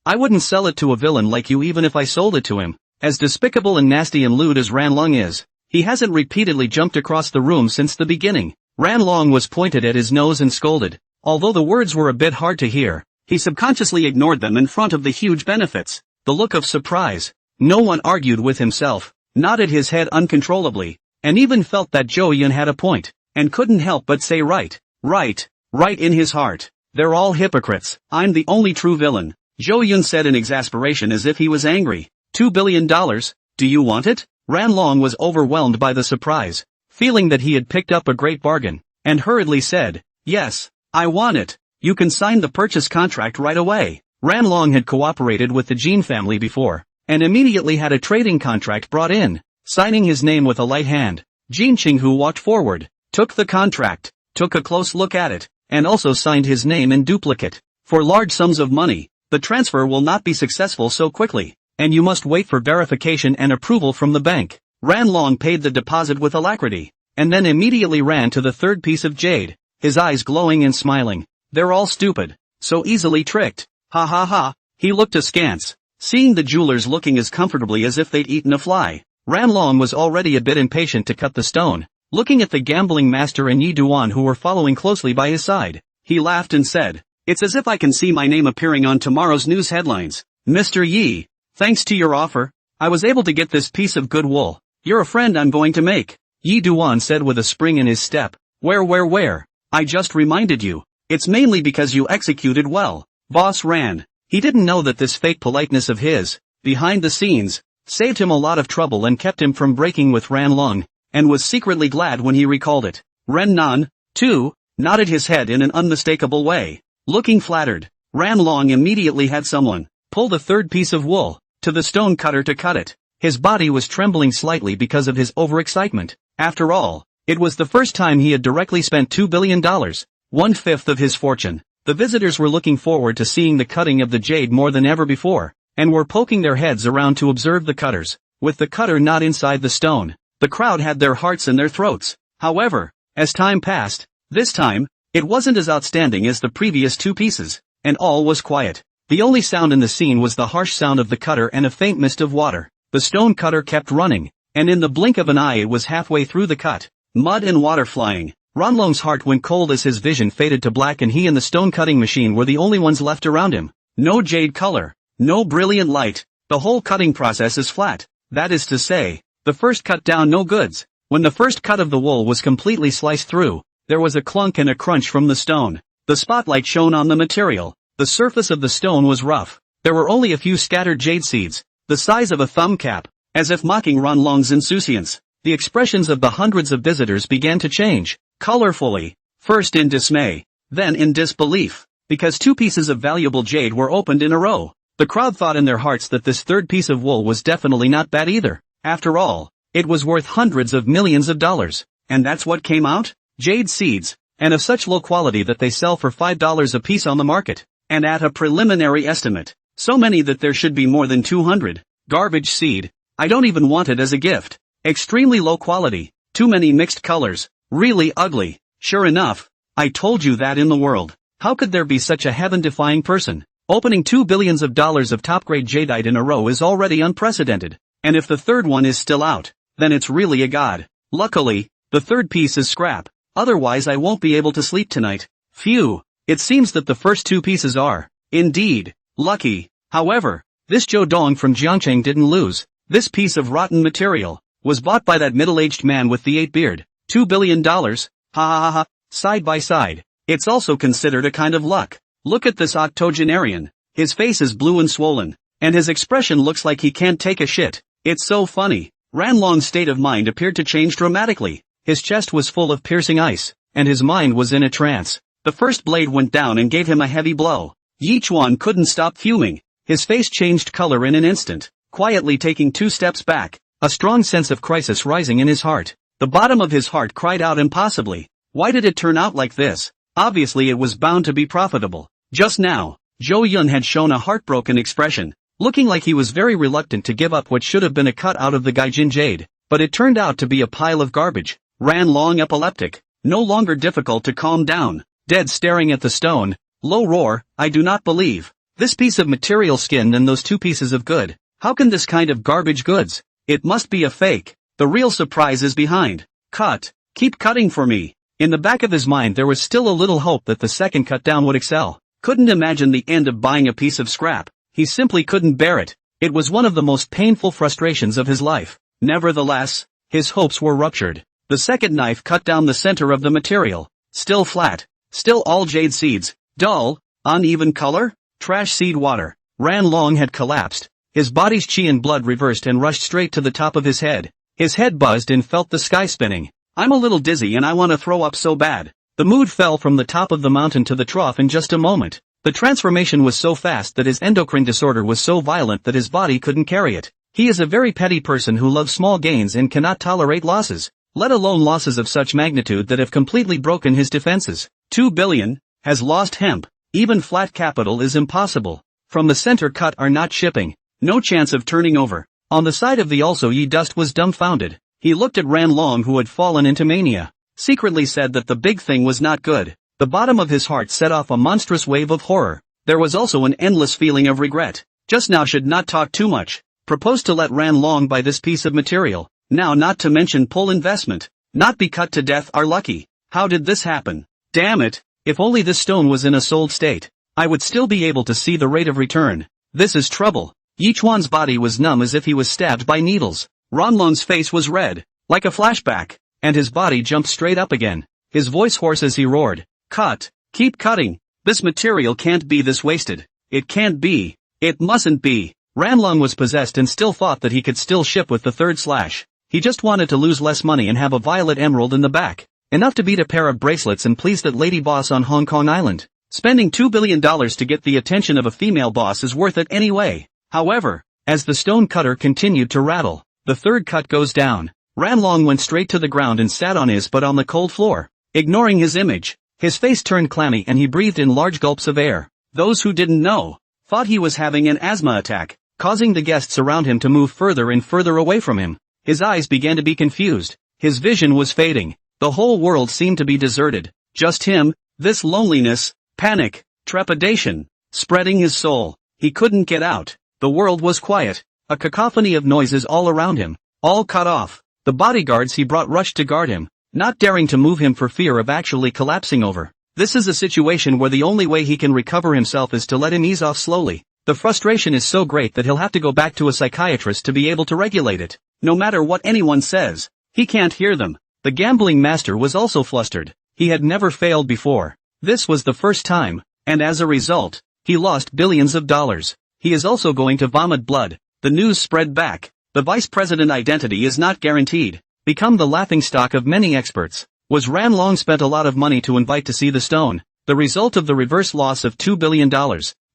I wouldn't sell it to a villain like you even if I sold it to him. As despicable and nasty and lewd as Ran Long is, he hasn't repeatedly jumped across the room since the beginning. Ran Long was pointed at his nose and scolded. Although the words were a bit hard to hear, he subconsciously ignored them in front of the huge benefits. The look of surprise. No one argued with himself, nodded his head uncontrollably, and even felt that Zhou Yun had a point, and couldn't help but say right in his heart. They're all hypocrites. I'm the only true villain. Zhou Yun said in exasperation as if he was angry. $2 billion? Do you want it? Ran Long was overwhelmed by the surprise, feeling that he had picked up a great bargain, and hurriedly said, yes, I want it. You can sign the purchase contract right away. Ran Long had cooperated with the Jin family before, and immediately had a trading contract brought in. Signing his name with a light hand, Jin Qinghu walked forward, took the contract, took a close look at it, and also signed his name in duplicate. For large sums of money, the transfer will not be successful so quickly, and you must wait for verification and approval from the bank. Ran Long paid the deposit with alacrity, and then immediately ran to the third piece of jade, his eyes glowing and smiling. They're all stupid, so easily tricked. Ha ha ha. He looked askance, seeing the jewelers looking as comfortably as if they'd eaten a fly. Ran Long was already a bit impatient to cut the stone, looking at the gambling master and Yi Duan who were following closely by his side. He laughed and said, it's as if I can see my name appearing on tomorrow's news headlines. Mr. Yi, thanks to your offer, I was able to get this piece of good wool. You're a friend I'm going to make. Yi Duan said with a spring in his step. Where? I just reminded you. It's mainly because you executed well. Boss Ran. He didn't know that this fake politeness of his, behind the scenes, saved him a lot of trouble and kept him from breaking with Ran Long, and was secretly glad when he recalled it. Ren Nan, too, nodded his head in an unmistakable way. Looking flattered, Ran Long immediately had someone pull the third piece of wool to the stone cutter to cut it. His body was trembling slightly because of his overexcitement. After all, it was the first time he had directly spent $2 billion, 1/5 of his fortune. The visitors were looking forward to seeing the cutting of the jade more than ever before, and were poking their heads around to observe the cutters. With the cutter not inside the stone, the crowd had their hearts in their throats. However, as time passed, this time, it wasn't as outstanding as the previous two pieces, and all was quiet. The only sound in the scene was the harsh sound of the cutter and a faint mist of water. The stone cutter kept running, and in the blink of an eye it was halfway through the cut. Mud and water flying. Ranlong's heart went cold as his vision faded to black and he and the stone cutting machine were the only ones left around him. No jade color, no brilliant light, the whole cutting process is flat. That is to say, the first cut down no goods. When the first cut of the wool was completely sliced through, there was a clunk and a crunch from the stone. The spotlight shone on the material. The surface of the stone was rough. There were only a few scattered jade seeds, the size of a thumb cap, as if mocking Ranlong's insouciance. The expressions of the hundreds of visitors began to change, colorfully, first in dismay, then in disbelief, because two pieces of valuable jade were opened in a row. The crowd thought in their hearts that this third piece of wool was definitely not bad either. After all, it was worth hundreds of millions of dollars. And that's what came out? Jade seeds, and of such low quality that they sell for $5 a piece on the market. And at a preliminary estimate, so many that there should be more than 200. Garbage seed. I don't even want it as a gift. Extremely low quality. Too many mixed colors. Really ugly. Sure enough. I told you that in the world. How could there be such a heaven-defying person? Opening $2 billion of top-grade jadeite in a row is already unprecedented. And if the third one is still out, then it's really a god. Luckily, the third piece is scrap. Otherwise I won't be able to sleep tonight. Phew. It seems that the first two pieces are, indeed, lucky. However, this Joe Dong from Jiangcheng didn't lose. This piece of rotten material was bought by that middle-aged man with the 8 beard. $2 billion? Ha ha ha ha. Side by side. It's also considered a kind of luck. Look at this octogenarian. His face is blue and swollen, and his expression looks like he can't take a shit. It's so funny. Ranlong's state of mind appeared to change dramatically. His chest was full of piercing ice, and his mind was in a trance. The first blade went down and gave him a heavy blow. Yi Chuan couldn't stop fuming. His face changed color in an instant, quietly taking 2 steps back, a strong sense of crisis rising in his heart. The bottom of his heart cried out impossibly. Why did it turn out like this? Obviously it was bound to be profitable. Just now, Zhou Yun had shown a heartbroken expression, looking like he was very reluctant to give up what should have been a cut out of the Gaijin jade, but it turned out to be a pile of garbage. Ranlong epileptic, no longer difficult to calm down, dead staring at the stone, low roar, I do not believe. This piece of material skinned and those 2 pieces of good. How can this kind of garbage goods? It must be a fake. The real surprise is behind. Cut. Keep cutting for me. In the back of his mind there was still a little hope that the second cut down would excel. Couldn't imagine the end of buying a piece of scrap. He simply couldn't bear it. It was one of the most painful frustrations of his life. Nevertheless, his hopes were ruptured. The second knife cut down the center of the material. Still flat. Still all jade seeds. Dull, uneven color? Trash seed water. Ranlong had collapsed. His body's chi and blood reversed and rushed straight to the top of his head. His head buzzed and felt the sky spinning. I'm a little dizzy and I want to throw up so bad. The mood fell from the top of the mountain to the trough in just a moment. The transformation was so fast that his endocrine disorder was so violent that his body couldn't carry it. He is a very petty person who loves small gains and cannot tolerate losses, let alone losses of such magnitude that have completely broken his defenses. 2 billion, has lost hemp. Even flat capital is impossible. From the center cut are not shipping. No chance of turning over. On the side of the also Yi Dust was dumbfounded. He looked at Ranlong who had fallen into mania. Secretly said that the big thing was not good. The bottom of his heart set off a monstrous wave of horror. There was also an endless feeling of regret. Just now should not talk too much. Proposed to let Ranlong buy this piece of material. Now not to mention pull investment. Not be cut to death are lucky. How did this happen? Damn it. If only this stone was in a sold state, I would still be able to see the rate of return. This is trouble. Yi Chuan's body was numb as if he was stabbed by needles. Ranlong's face was red, like a flashback, and his body jumped straight up again. His voice hoarse as he roared. Cut. Keep cutting. This material can't be this wasted. It can't be. It mustn't be. Ranlong was possessed and still thought that he could still ship with the third slash. He just wanted to lose less money and have a violet emerald in the back. Enough to beat a pair of bracelets and please that lady boss on Hong Kong Island. Spending $2 billion to get the attention of a female boss is worth it anyway. However, as the stone cutter continued to rattle, the third cut goes down. Ranlong went straight to the ground and sat on his butt on the cold floor, ignoring his image. His face turned clammy and he breathed in large gulps of air. Those who didn't know thought he was having an asthma attack, causing the guests around him to move further and further away from him. His eyes began to be confused. His vision was fading. The whole world seemed to be deserted. Just him, this loneliness, panic, trepidation, spreading his soul. He couldn't get out. The world was quiet. A cacophony of noises all around him, all cut off. The bodyguards he brought rushed to guard him, not daring to move him for fear of actually collapsing over. This is a situation where the only way he can recover himself is to let him ease off slowly. The frustration is so great that he'll have to go back to a psychiatrist to be able to regulate it. No matter what anyone says, he can't hear them. The gambling master was also flustered. He had never failed before. This was the first time, and as a result, he lost billions of dollars. He is also going to vomit blood. The news spread back. The vice president identity is not guaranteed. Become the laughingstock of many experts. Was Ranlong spent a lot of money to invite to see the stone? The result of the reverse loss of $2 billion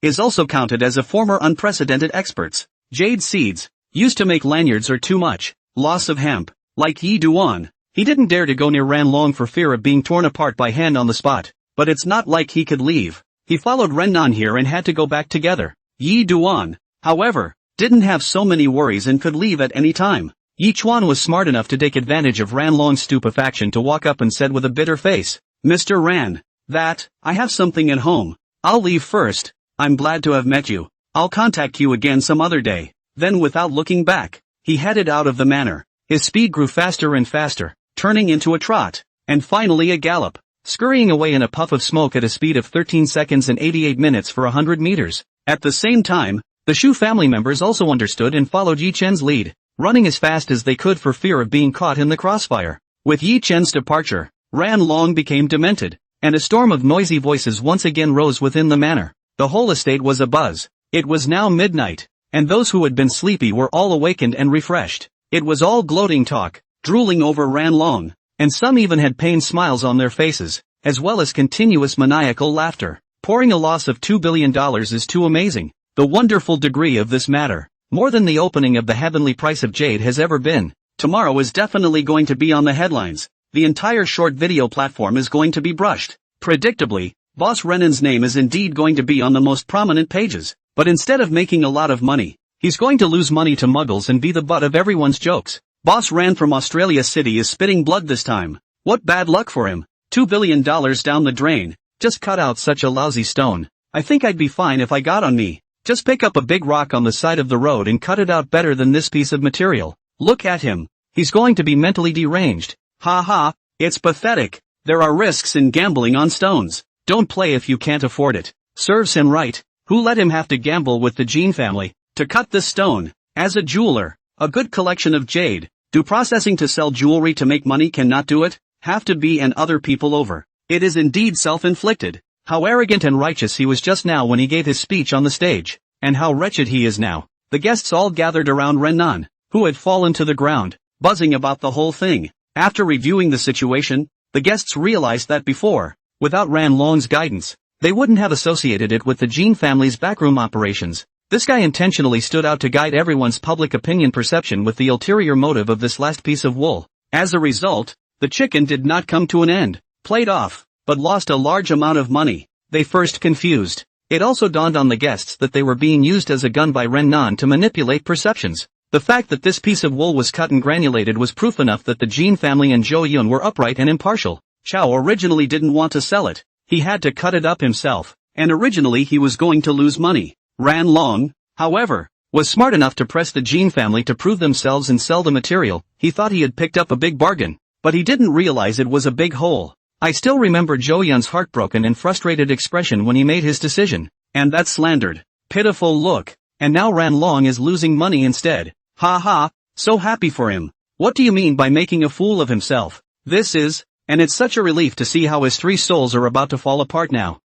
is also counted as a former unprecedented experts. Jade seeds, used to make lanyards are too much. Loss of hemp. Like Yi Duan. He didn't dare to go near Ranlong for fear of being torn apart by hand on the spot. But it's not like he could leave. He followed Rennan here and had to go back together. Yi Duan, however, didn't have so many worries and could leave at any time. Yichuan was smart enough to take advantage of Ran Long's stupefaction to walk up and said with a bitter face, "Mr. Ran, I have something at home. I'll leave first. I'm glad to have met you. I'll contact you again some other day." Then without looking back, he headed out of the manor. His speed grew faster and faster, turning into a trot, and finally a gallop, scurrying away in a puff of smoke at a speed of 13 seconds and 88 minutes for 100 meters. At the same time, the Shu family members also understood and followed Yi Chen's lead, running as fast as they could for fear of being caught in the crossfire. With Yi Chen's departure, Ran Long became demented, and a storm of noisy voices once again rose within the manor. The whole estate was abuzz. It was now midnight, and those who had been sleepy were all awakened and refreshed. It was all gloating talk, drooling over Ran Long, and some even had pained smiles on their faces, as well as continuous maniacal laughter. Pouring a loss of $2 billion is too amazing. The wonderful degree of this matter, more than the opening of the heavenly price of jade has ever been. Tomorrow is definitely going to be on the headlines. The entire short video platform is going to be brushed. Predictably, Boss Renan's name is indeed going to be on the most prominent pages. But instead of making a lot of money, he's going to lose money to muggles and be the butt of everyone's jokes. Boss Ran from Australia City is spitting blood this time. What bad luck for him. $2 billion down the drain. Just cut out such a lousy stone. I think I'd be fine if I got on me. Just pick up a big rock on the side of the road and cut it out better than this piece of material. Look at him. He's going to be mentally deranged. Ha ha, it's pathetic. There are risks in gambling on stones. Don't play if you can't afford it. Serves him right. Who let him have to gamble with the Jin family to cut this stone? As a jeweler, a good collection of jade, do processing to sell jewelry to make money cannot do it? Have to be and other people over. It is indeed self-inflicted. How arrogant and righteous he was just now when he gave his speech on the stage, and how wretched he is now. The guests all gathered around Renan, who had fallen to the ground, buzzing about the whole thing. After reviewing the situation, the guests realized that before, without Ran Long's guidance, they wouldn't have associated it with the Jin family's backroom operations. This guy intentionally stood out to guide everyone's public opinion perception with the ulterior motive of this last piece of wool. As a result, the chicken did not come to an end, played off, but lost a large amount of money. They first confused. It also dawned on the guests that they were being used as a gun by Renan to manipulate perceptions. The fact that this piece of wool was cut and granulated was proof enough that the Jin family and Zhou Yun were upright and impartial. Chao originally didn't want to sell it. He had to cut it up himself, and originally he was going to lose money. Ran Long, however, was smart enough to press the Jin family to prove themselves and sell the material. He thought he had picked up a big bargain, but he didn't realize it was a big hole. I still remember Zhou Yun's heartbroken and frustrated expression when he made his decision, and that slandered, pitiful look, and now Ran Long is losing money instead. Ha ha, so happy for him. What do you mean by making a fool of himself? This is, and it's such a relief to see how his three souls are about to fall apart now.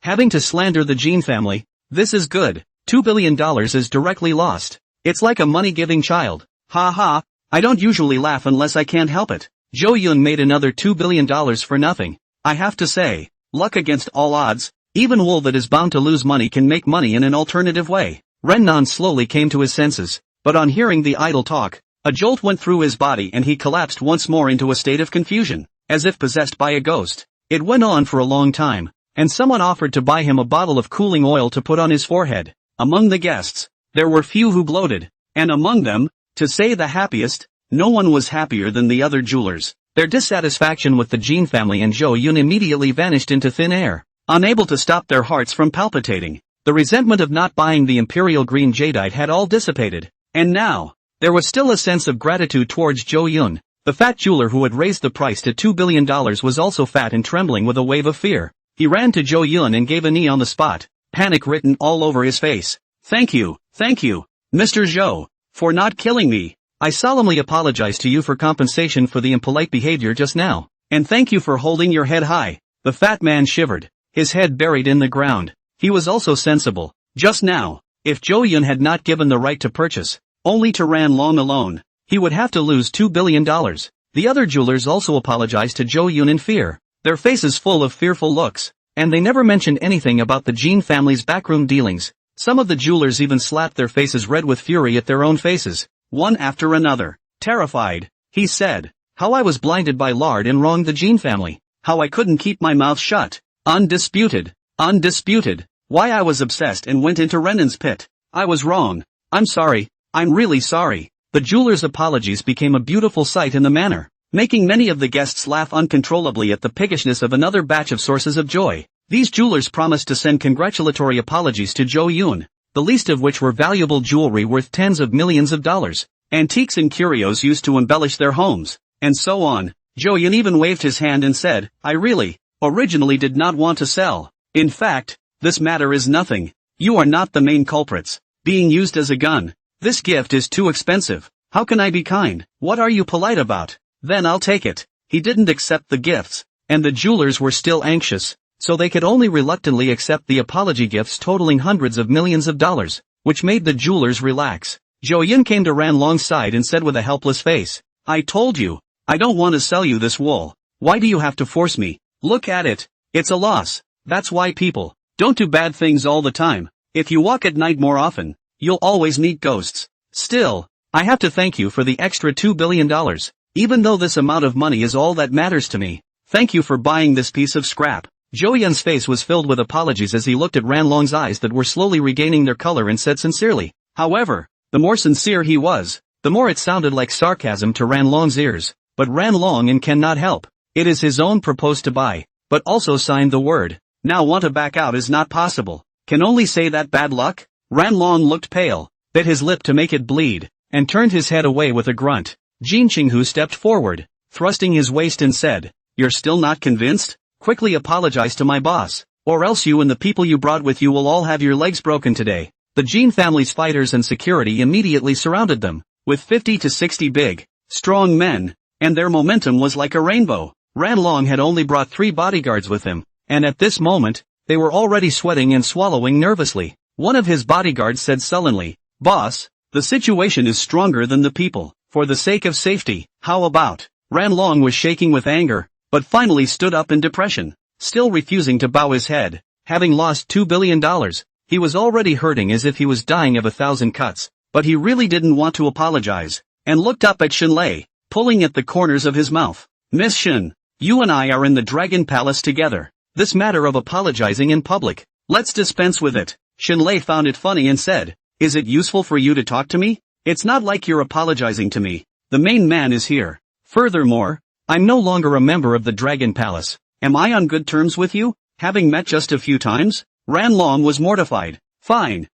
Having to slander the Jin family, this is good. $2 billion is directly lost. It's like a money-giving child. Ha ha, I don't usually laugh unless I can't help it. Zhou Yun made another $2 billion for nothing. I have to say, luck against all odds. Even wool that is bound to lose money can make money in an alternative way. Renan slowly came to his senses, but on hearing the idle talk, a jolt went through his body and he collapsed once more into a state of confusion, as if possessed by a ghost. It went on for a long time, and someone offered to buy him a bottle of cooling oil to put on his forehead. Among the guests, there were few who gloated, and among them, to say the happiest, no one was happier than the other jewelers. Their dissatisfaction with the Jin family and Zhou Yun immediately vanished into thin air, unable to stop their hearts from palpitating. The resentment of not buying the imperial green jadeite had all dissipated, and now, there was still a sense of gratitude towards Zhou Yun. The fat jeweler who had raised the price to $2 billion was also fat and trembling with a wave of fear. He ran to Zhou Yun and gave a knee on the spot, panic written all over his face. Thank you, Mr. Zhou, for not killing me. I solemnly apologize to you for compensation for the impolite behavior just now, and thank you for holding your head high. The fat man shivered, his head buried in the ground. He was also sensible. Just now, if Zhou Yun had not given the right to purchase, only to Ran Long alone, he would have to lose $2 billion. The other jewelers also apologized to Zhou Yun in fear, their faces full of fearful looks, and they never mentioned anything about the Jin family's backroom dealings. Some of the jewelers even slapped their faces red with fury at their own faces, one after another. Terrified, he said, how I was blinded by lard and wronged the Jin family, how I couldn't keep my mouth shut. Undisputed. Why I was obsessed and went into Renan's pit. I was wrong. I'm sorry. I'm really sorry. The jeweler's apologies became a beautiful sight in the manor, making many of the guests laugh uncontrollably at the piggishness of another batch of sources of joy. These jewelers promised to send congratulatory apologies to Jo Yoon, the least of which were valuable jewelry worth tens of millions of dollars, antiques and curios used to embellish their homes, and so on. Jo Yoon even waved his hand and said, I originally did not want to sell. In fact, this matter is nothing. You are not the main culprits, being used as a gun. This gift is too expensive. How can I be kind? What are you polite about? Then I'll take it. He didn't accept the gifts, and the jewelers were still anxious, so they could only reluctantly accept the apology gifts totaling hundreds of millions of dollars, which made the jewelers relax. Jo Yoon came to Ran Long's side and said with a helpless face, I told you, I don't want to sell you this wool. Why do you have to force me? Look at it. It's a loss. That's why people don't do bad things all the time. If you walk at night more often, you'll always meet ghosts. Still, I have to thank you for the extra $2 billion. Even though this amount of money is all that matters to me. Thank you for buying this piece of scrap. Jo Yoon's face was filled with apologies as he looked at Ran Long's eyes that were slowly regaining their color and said sincerely. However, the more sincere he was, the more it sounded like sarcasm to Ran Long's ears. But Ran Long and cannot help. It is his own proposed to buy, but also signed the word. Now want to back out is not possible. Can only say that bad luck? Ran Long looked pale, bit his lip to make it bleed, and turned his head away with a grunt. Jin Qinghu stepped forward, thrusting his waist and said, You're still not convinced? Quickly apologize to my boss, or else you and the people you brought with you will all have your legs broken today. The Jin family's fighters and security immediately surrounded them, with 50 to 60 big, strong men, and their momentum was like a rainbow. Ran Long had only brought 3 bodyguards with him, and at this moment, they were already sweating and swallowing nervously. One of his bodyguards said sullenly, Boss, the situation is stronger than the people. For the sake of safety, how about? Ran Long was shaking with anger, but finally stood up in depression, still refusing to bow his head. Having lost $2 billion, he was already hurting as if he was dying of 1,000 cuts, but he really didn't want to apologize, and looked up at Shenlei, pulling at the corners of his mouth. Miss Shen, you and I are in the Dragon Palace together. This matter of apologizing in public, let's dispense with it. Shenlei found it funny and said, Is it useful for you to talk to me? It's not like you're apologizing to me. The main man is here. Furthermore, I'm no longer a member of the Dragon Palace. Am I on good terms with you, having met just a few times? Ran Long was mortified. Fine.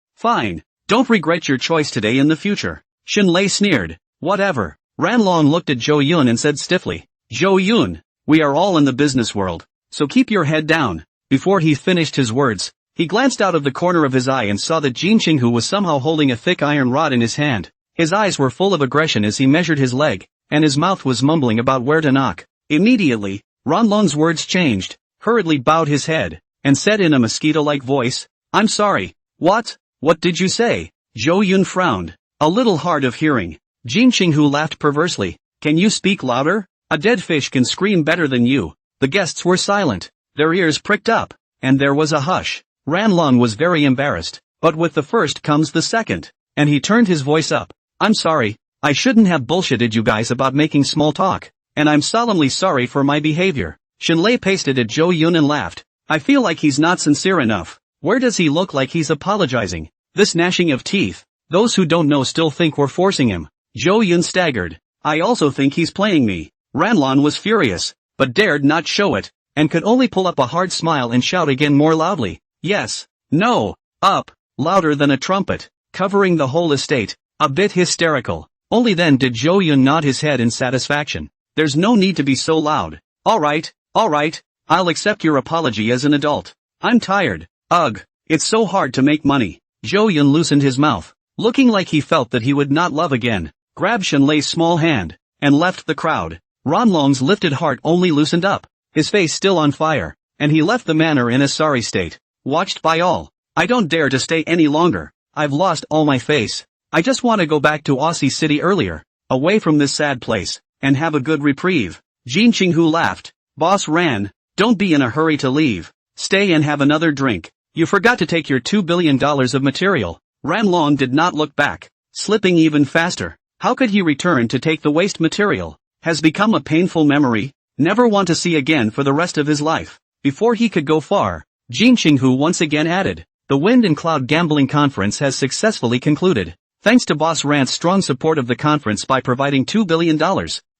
Don't regret your choice today in the future. Shenlei sneered. Whatever. Ran Long looked at Jo Yoon and said stiffly, Jo Yoon, we are all in the business world, so keep your head down. Before he finished his words, he glanced out of the corner of his eye and saw that Jin Qinghu was somehow holding a thick iron rod in his hand. His eyes were full of aggression as he measured his leg, and his mouth was mumbling about where to knock. Immediately, Ran Long's words changed, hurriedly bowed his head, and said in a mosquito-like voice, I'm sorry. What did you say? Jo Yoon frowned, a little hard of hearing. Jin Qinghu laughed perversely. Can you speak louder? A dead fish can scream better than you. The guests were silent, their ears pricked up, and there was a hush. Ran Long was very embarrassed, but with the first comes the second, and he turned his voice up. I'm sorry, I shouldn't have bullshitted you guys about making small talk, and I'm solemnly sorry for my behavior. Shenlei pasted at Jo Yoon and laughed. I feel like he's not sincere enough. Where does he look like he's apologizing? This gnashing of teeth. Those who don't know still think we're forcing him. Jo Yoon staggered. I also think he's playing me. Ran Long was furious, but dared not show it, and could only pull up a hard smile and shout again more loudly. Yes, no, up, louder than a trumpet, covering the whole estate. A bit hysterical. Only then did Jo Yoon nod his head in satisfaction. There's no need to be so loud. Alright, I'll accept your apology as an adult. I'm tired. Ugh, it's so hard to make money. Jo Yoon loosened his mouth, looking like he felt that he would not love again, grabbed Shenlei's small hand, and left the crowd. Ran Long's lifted heart only loosened up, his face still on fire, and he left the manor in a sorry state, watched by all. I don't dare to stay any longer. I've lost all my face. I just want to go back to Aussie City earlier, away from this sad place, and have a good reprieve. Jin Qinghu laughed. Boss Ran, don't be in a hurry to leave. Stay and have another drink. You forgot to take your $2 billion of material. Ran Long did not look back, slipping even faster. How could he return to take the waste material? Has become a painful memory, never want to see again for the rest of his life. Before he could go far, Jin Qinghu once again added, the Wind and Cloud Gambling Conference has successfully concluded. thanks to Boss Rant's strong support of the conference by providing $2 billion.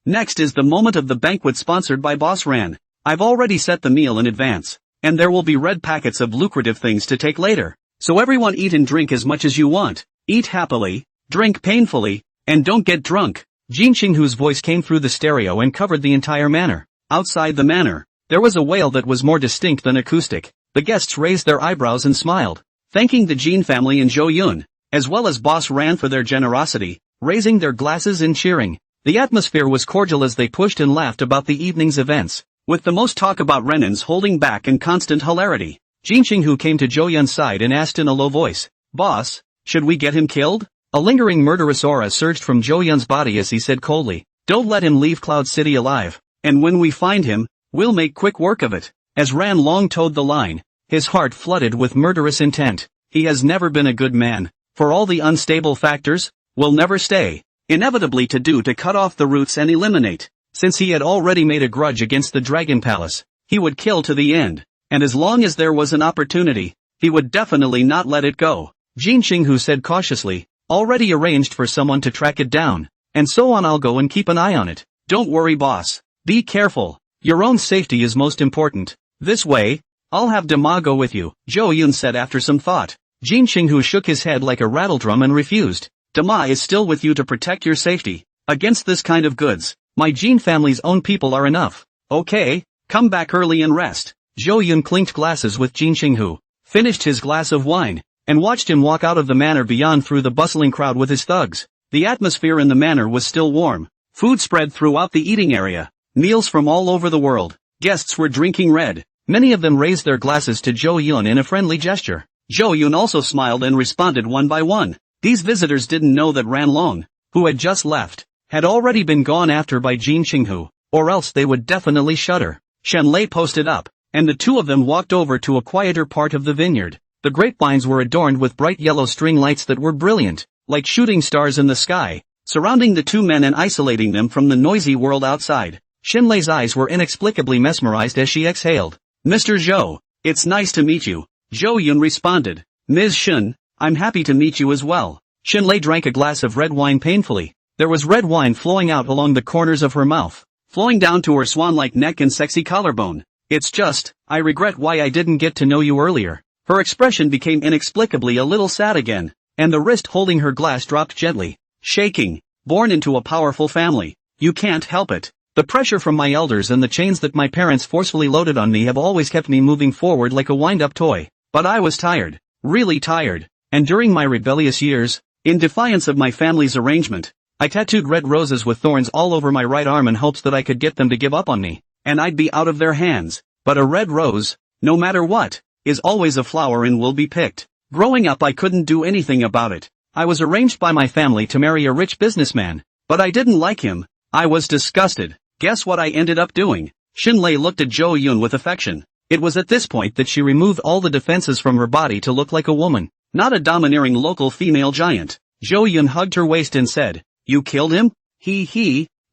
Next is the moment of the banquet sponsored by Boss Ran. I've already set the meal in advance, and there will be red packets of lucrative things to take later. So everyone eat and drink as much as you want. Eat happily, drink painfully, and don't get drunk. Jin Xinghu's voice came through the stereo and covered the entire manor. Outside the manor, there was a wail that was more distinct than acoustic. The guests raised their eyebrows and smiled, thanking the Jin family and Zhou Yun, as well as Boss Ran for their generosity, raising their glasses and cheering. The atmosphere was cordial as they pushed and laughed about the evening's events, with the most talk about Renan's holding back and constant hilarity. Jin Xinghu came to Zhou Yun's side and asked in a low voice, "Boss, should we get him killed?" A lingering murderous aura surged from Zhou Yun's body as he said coldly, "Don't let him leave Cloud City alive, and when we find him, we'll make quick work of it." As Ran Long toed the line, his heart flooded with murderous intent. He has never been a good man. For all the unstable factors, will never stay. Inevitably to cut off the roots and eliminate. Since he had already made a grudge against the Dragon Palace, he would kill to the end, and as long as there was an opportunity, he would definitely not let it go. Jin Xinghu said cautiously, "Already arranged for someone to track it down, and so on. I'll go and keep an eye on it. Don't worry, boss. Be careful. Your own safety is most important. This way, I'll have Dama go with you," Zhou Yun said after some thought. Jin Xinghu shook his head like a rattledrum and refused. "Dama is still with you to protect your safety. Against this kind of goods, my Jin family's own people are enough." "Okay, come back early and rest." Zhou Yun clinked glasses with Jin Xinghu, finished his glass of wine, and watched him walk out of the manor beyond through the bustling crowd with his thugs. The atmosphere in the manor was still warm. Food spread throughout the eating area. Meals from all over the world. Guests were drinking red. Many of them raised their glasses to Zhou Yun in a friendly gesture. Zhou Yun also smiled and responded one by one. These visitors didn't know that Ran Long, who had just left, had already been gone after by Jin Xinghu, or else they would definitely shudder. Shen Lei posted up, and the two of them walked over to a quieter part of the vineyard. The grapevines were adorned with bright yellow string lights that were brilliant, like shooting stars in the sky, surrounding the two men and isolating them from the noisy world outside. Shen Lei's eyes were inexplicably mesmerized as she exhaled. "Mr. Zhou, it's nice to meet you," Zhou Yun responded. "Ms. Shen, I'm happy to meet you as well." Shen Lei drank a glass of red wine painfully. There was red wine flowing out along the corners of her mouth, flowing down to her swan-like neck and sexy collarbone. "It's just, I regret why I didn't get to know you earlier." Her expression became inexplicably a little sad again, and the wrist holding her glass dropped gently, shaking. "Born into a powerful family, you can't help it. The pressure from my elders and the chains that my parents forcefully loaded on me have always kept me moving forward like a wind-up toy. But I was tired, really tired, and during my rebellious years, in defiance of my family's arrangement, I tattooed red roses with thorns all over my right arm in hopes that I could get them to give up on me, and I'd be out of their hands. But a red rose, no matter what, is always a flower and will be picked. Growing up I couldn't do anything about it. I was arranged by my family to marry a rich businessman, but I didn't like him. I was disgusted. Guess what I ended up doing?" Shen Lei looked at Zhou Yun with affection. It was at this point that she removed all the defenses from her body to look like a woman, not a domineering local female giant. Zhou Yun hugged her waist and said, "You killed him?"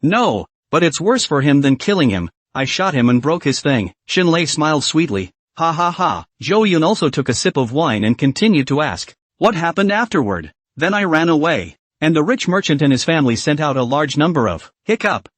No, but it's worse for him than killing him. I shot him and broke his thing." Shen Lei smiled sweetly. "Ha ha ha." Zhou Yun also took a sip of wine and continued to ask, "What happened afterward?" "Then I ran away, and the rich merchant and his family sent out a large number of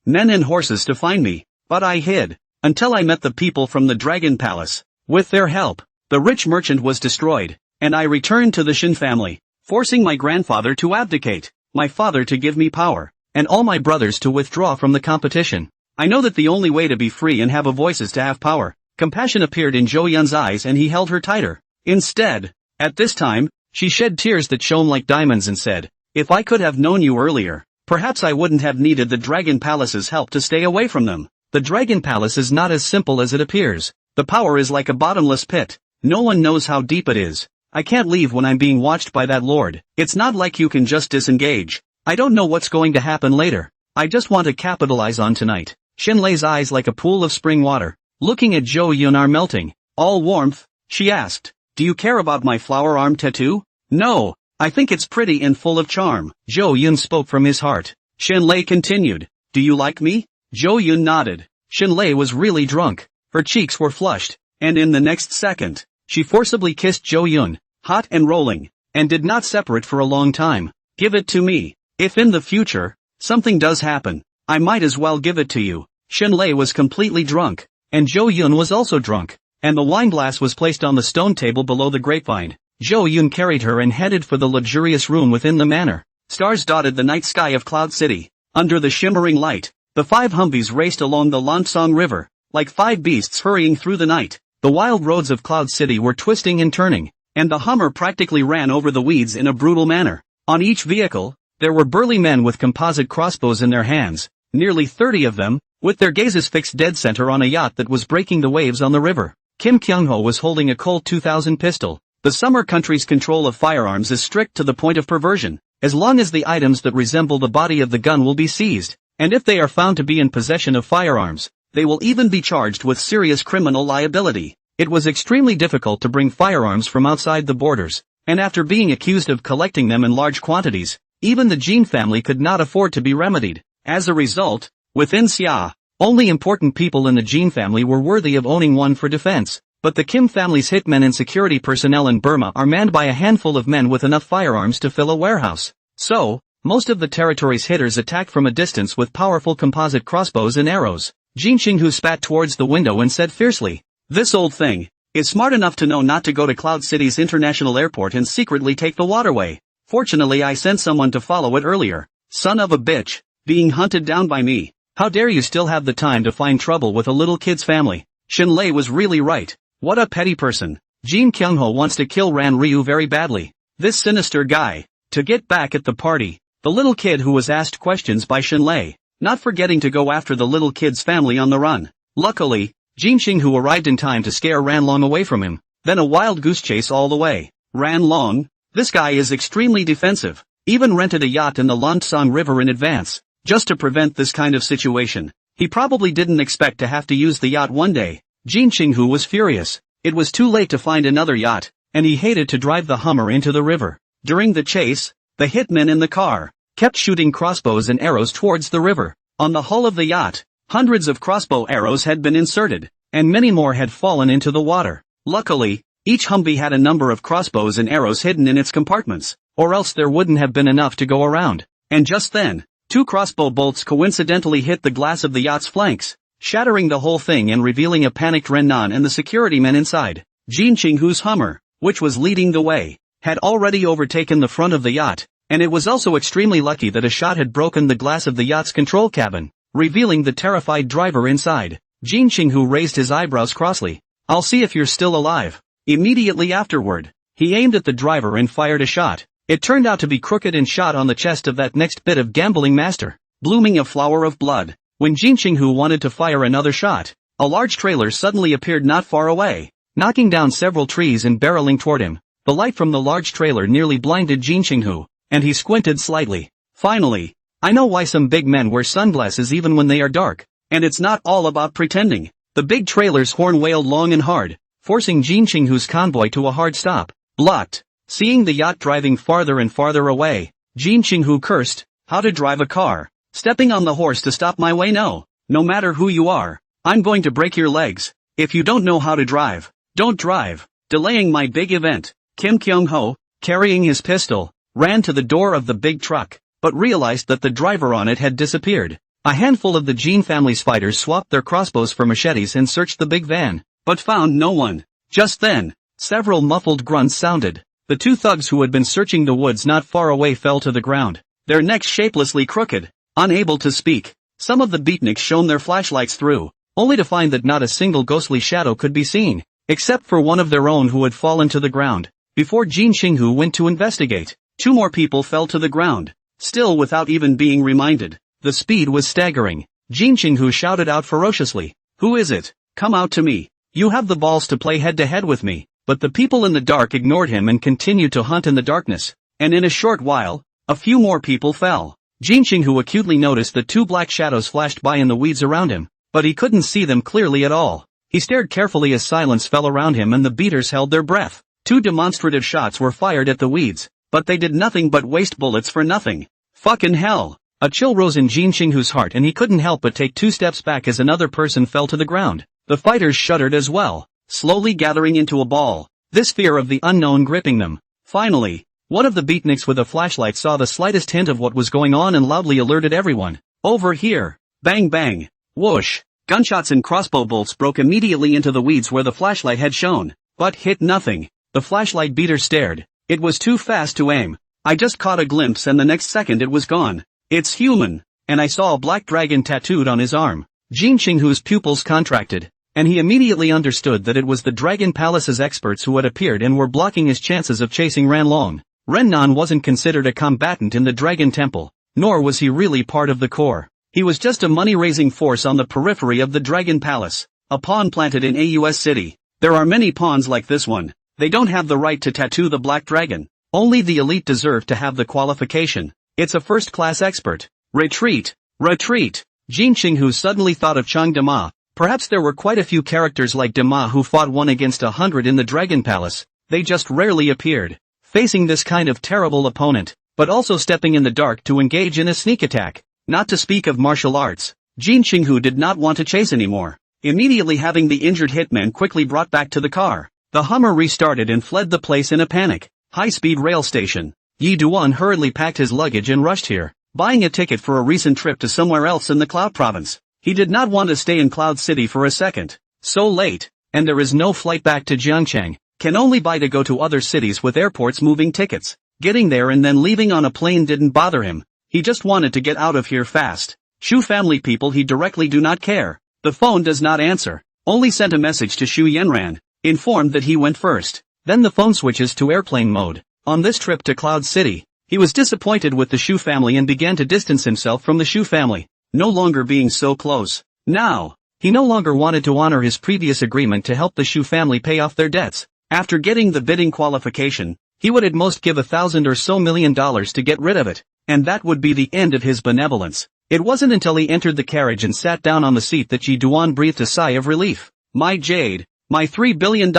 men and horses to find me, but I hid, until I met the people from the Dragon Palace. With their help, the rich merchant was destroyed, and I returned to the Shen family, forcing my grandfather to abdicate, my father to give me power, and all my brothers to withdraw from the competition. I know that the only way to be free and have a voice is to have power." Compassion appeared in Zhou Yun's eyes and he held her tighter. Instead, at this time, she shed tears that shone like diamonds and said, "If I could have known you earlier, perhaps I wouldn't have needed the Dragon Palace's help to stay away from them. The Dragon Palace is not as simple as it appears. The power is like a bottomless pit. No one knows how deep it is. I can't leave when I'm being watched by that lord. It's not like you can just disengage. I don't know what's going to happen later. I just want to capitalize on tonight." Shen Lei's eyes like a pool of spring water, looking at Zhou Yun are melting. "All warmth?" she asked. "Do you care about my flower arm tattoo?" "No, I think it's pretty and full of charm." Zhou Yun spoke from his heart. Shen Lei continued, "Do you like me?" Zhou Yun nodded. Shen Lei was really drunk. Her cheeks were flushed, and in the next second, she forcibly kissed Zhou Yun, hot and rolling, and did not separate for a long time. Give it to me. If in the future, something does happen, I might as well give it to you. Shenlei was completely drunk, and Zhou Yun was also drunk, and the wine glass was placed on the stone table below the grapevine. Zhou Yun carried her and headed for the luxurious room within the manor. Stars dotted the night sky of Cloud City. Under the shimmering light, the 5 Humvees raced along the Lansong River, like 5 beasts hurrying through the night. The wild roads of Cloud City were twisting and turning, and the Hummer practically ran over the weeds in a brutal manner. On each vehicle, there were burly men with composite crossbows in their hands, nearly 30 of them, with their gazes fixed dead center on a yacht that was breaking the waves on the river. Kim Kyung-ho was holding a Colt 2000 pistol. The summer country's control of firearms is strict to the point of perversion, as long as the items that resemble the body of the gun will be seized, and if they are found to be in possession of firearms, they will even be charged with serious criminal liability. It was extremely difficult to bring firearms from outside the borders, and after being accused of collecting them in large quantities, even the Jin family could not afford to be remedied. As a result, within Xia, only important people in the Jin family were worthy of owning one for defense, but the Kim family's hitmen and security personnel in Burma are manned by a handful of men with enough firearms to fill a warehouse. So, most of the territory's hitters attacked from a distance with powerful composite crossbows and arrows. Jin Qinghu spat towards the window and said fiercely, "This old thing is smart enough to know not to go to Cloud City's international airport and secretly take the waterway. Fortunately I sent someone to follow it earlier. Son of a bitch, being hunted down by me. How dare you still have the time to find trouble with a little kid's family." Shenlei was really right. What a petty person. Jin Kyung-ho wants to kill Ran Ryu very badly. This sinister guy. To get back at the party, the little kid who was asked questions by Shenlei, not forgetting to go after the little kid's family on the run. Luckily, Jin Qinghu arrived in time to scare Ran Long away from him, then a wild goose chase all the way. Ran Long? This guy is extremely defensive, even rented a yacht in the Lansong River in advance, just to prevent this kind of situation. He probably didn't expect to have to use the yacht one day. Jin Qinghu was furious. It was too late to find another yacht, and he hated to drive the Hummer into the river. During the chase, the hitmen in the car kept shooting crossbows and arrows towards the river. On the hull of the yacht, hundreds of crossbow arrows had been inserted, and many more had fallen into the water. Luckily, each Humvee had a number of crossbows and arrows hidden in its compartments, or else there wouldn't have been enough to go around. And just then, 2 crossbow bolts coincidentally hit the glass of the yacht's flanks, shattering the whole thing and revealing a panicked Ren Nan and the security men inside. Jin Qinghu's Hummer, which was leading the way, had already overtaken the front of the yacht, and it was also extremely lucky that a shot had broken the glass of the yacht's control cabin, revealing the terrified driver inside. Jin Qinghu raised his eyebrows crossly. "I'll see if you're still alive." Immediately afterward, he aimed at the driver and fired a shot. It turned out to be crooked and shot on the chest of that next bit of gambling master, blooming a flower of blood. When Jin Qinghu wanted to fire another shot, a large trailer suddenly appeared not far away, knocking down several trees and barreling toward him. The light from the large trailer nearly blinded Jin Qinghu, and he squinted slightly. Finally, I know why some big men wear sunglasses even when they are dark, and it's not all about pretending. The big trailer's horn wailed long and hard, forcing Jin Qinghu's convoy to a hard stop. Blocked. Seeing the yacht driving farther and farther away, Jin Qinghu cursed, "How to drive a car. Stepping on the horse to stop my way? No. No matter who you are, I'm going to break your legs. If you don't know how to drive, don't drive." Delaying my big event, Kim Kyung-ho, carrying his pistol, ran to the door of the big truck, but realized that the driver on it had disappeared. A handful of the Jin family's fighters swapped their crossbows for machetes and searched the big van, but found no one. Just then, several muffled grunts sounded. The 2 thugs who had been searching the woods not far away fell to the ground, their necks shapelessly crooked. Unable to speak, some of the beatniks shone their flashlights through, only to find that not a single ghostly shadow could be seen, except for one of their own who had fallen to the ground. Before Jin Qinghu went to investigate, 2 more people fell to the ground, still without even being reminded. The speed was staggering. Jin Qinghu shouted out ferociously, "Who is it? Come out to me. You have the balls to play head-to-head with me." But the people in the dark ignored him and continued to hunt in the darkness, and in a short while, a few more people fell. Jin Qinghu acutely noticed that 2 black shadows flashed by in the weeds around him, but he couldn't see them clearly at all. He stared carefully as silence fell around him and the beaters held their breath. 2 demonstrative shots were fired at the weeds, but they did nothing but waste bullets for nothing. Fucking hell! A chill rose in Jin Qinghu's heart and he couldn't help but take 2 steps back as another person fell to the ground. The fighters shuddered as well, slowly gathering into a ball, this fear of the unknown gripping them. Finally, One of the beatniks with a flashlight saw the slightest hint of what was going on and loudly alerted everyone. Over here! Bang bang! Whoosh! Gunshots and crossbow bolts broke immediately into the weeds where the flashlight had shone, but hit nothing. The flashlight beater stared. It was too fast to aim. I just caught a glimpse and the next second it was gone. It's human! And I saw a black dragon tattooed on his arm. Jin Qinghu's pupils contracted, and he immediately understood that it was the Dragon Palace's experts who had appeared and were blocking his chances of chasing Ranlong. Rennan wasn't considered a combatant in the Dragon Temple, nor was he really part of the core. He was just a money-raising force on the periphery of the Dragon Palace, a pawn planted in AUS City. There are many pawns like this one. They don't have the right to tattoo the Black Dragon. Only the elite deserve to have the qualification. It's a first-class expert. Retreat! Retreat! Jin Qinghu suddenly thought of Chang Dema. Perhaps there were quite a few characters like Dema who fought 1 against 100 in the Dragon Palace. They just rarely appeared. Facing this kind of terrible opponent, but also stepping in the dark to engage in a sneak attack. Not to speak of martial arts, Jin Qinghu did not want to chase anymore. Immediately having the injured hitman quickly brought back to the car, the Hummer restarted and fled the place in a panic. High-speed rail station. Yi Duan hurriedly packed his luggage and rushed here, buying a ticket for a recent trip to somewhere else in the Cloud Province. He did not want to stay in Cloud City for a second. So late, and there is no flight back to Jiangcheng. Can only buy to go to other cities with airports moving tickets. Getting there and then leaving on a plane didn't bother him. He just wanted to get out of here fast. Shu family people he directly do not care. The phone does not answer. Only sent a message to Shu Yenran, informed that he went first. Then the phone switches to airplane mode. On this trip to Cloud City, he was disappointed with the Shu family and began to distance himself from the Shu family, no longer being so close. Now, he no longer wanted to honor his previous agreement to help the Shu family pay off their debts. After getting the bidding qualification, he would at most give $1,000 or so million to get rid of it, and that would be the end of his benevolence. It wasn't until he entered the carriage and sat down on the seat that Ji Duan breathed a sigh of relief. My jade, my $3 billion.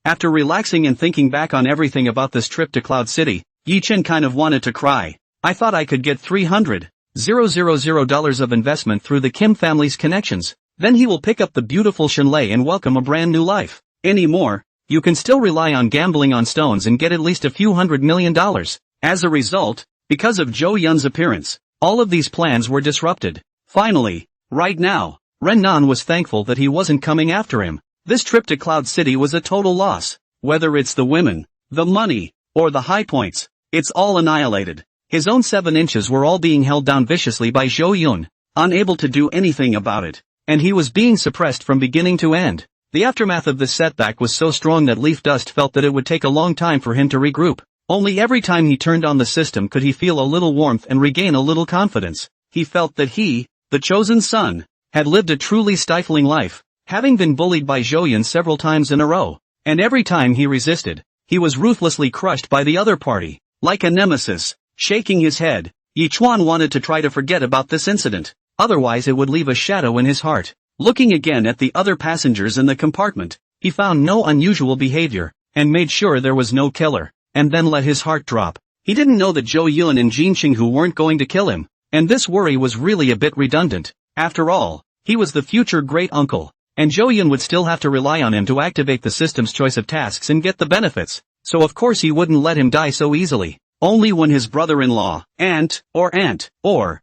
After relaxing and thinking back on everything about this trip to Cloud City, Yi Chen kind of wanted to cry. I thought I could get $300,000 of investment through the Kim family's connections. Then he will pick up the beautiful Shenlei and welcome a brand new life. Anymore, you can still rely on gambling on stones and get at least a few $100 million. As a result, because of Zhou Yun's appearance, all of these plans were disrupted. Finally, right now, Ren Nan was thankful that he wasn't coming after him. This trip to Cloud City was a total loss. Whether it's the women, the money, or the high points, it's all annihilated. His own 7 inches were all being held down viciously by Zhou Yun, unable to do anything about it. And he was being suppressed from beginning to end. The aftermath of this setback was so strong that Leaf Dust felt that it would take a long time for him to regroup. Only every time he turned on the system could he feel a little warmth and regain a little confidence. He felt that he, the chosen son, had lived a truly stifling life, having been bullied by Zhou Yun several times in a row. And every time he resisted, he was ruthlessly crushed by the other party, like a nemesis. Shaking his head, Yi Chuan wanted to try to forget about this incident, otherwise it would leave a shadow in his heart. Looking again at the other passengers in the compartment, he found no unusual behavior, and made sure there was no killer, and then let his heart drop. He didn't know that Zhou Yun and Jin Qinghu weren't going to kill him, and this worry was really a bit redundant. After all, he was the future great-uncle, and Zhou Yun would still have to rely on him to activate the system's choice of tasks and get the benefits, so of course he wouldn't let him die so easily. Only when his brother-in-law, aunt, or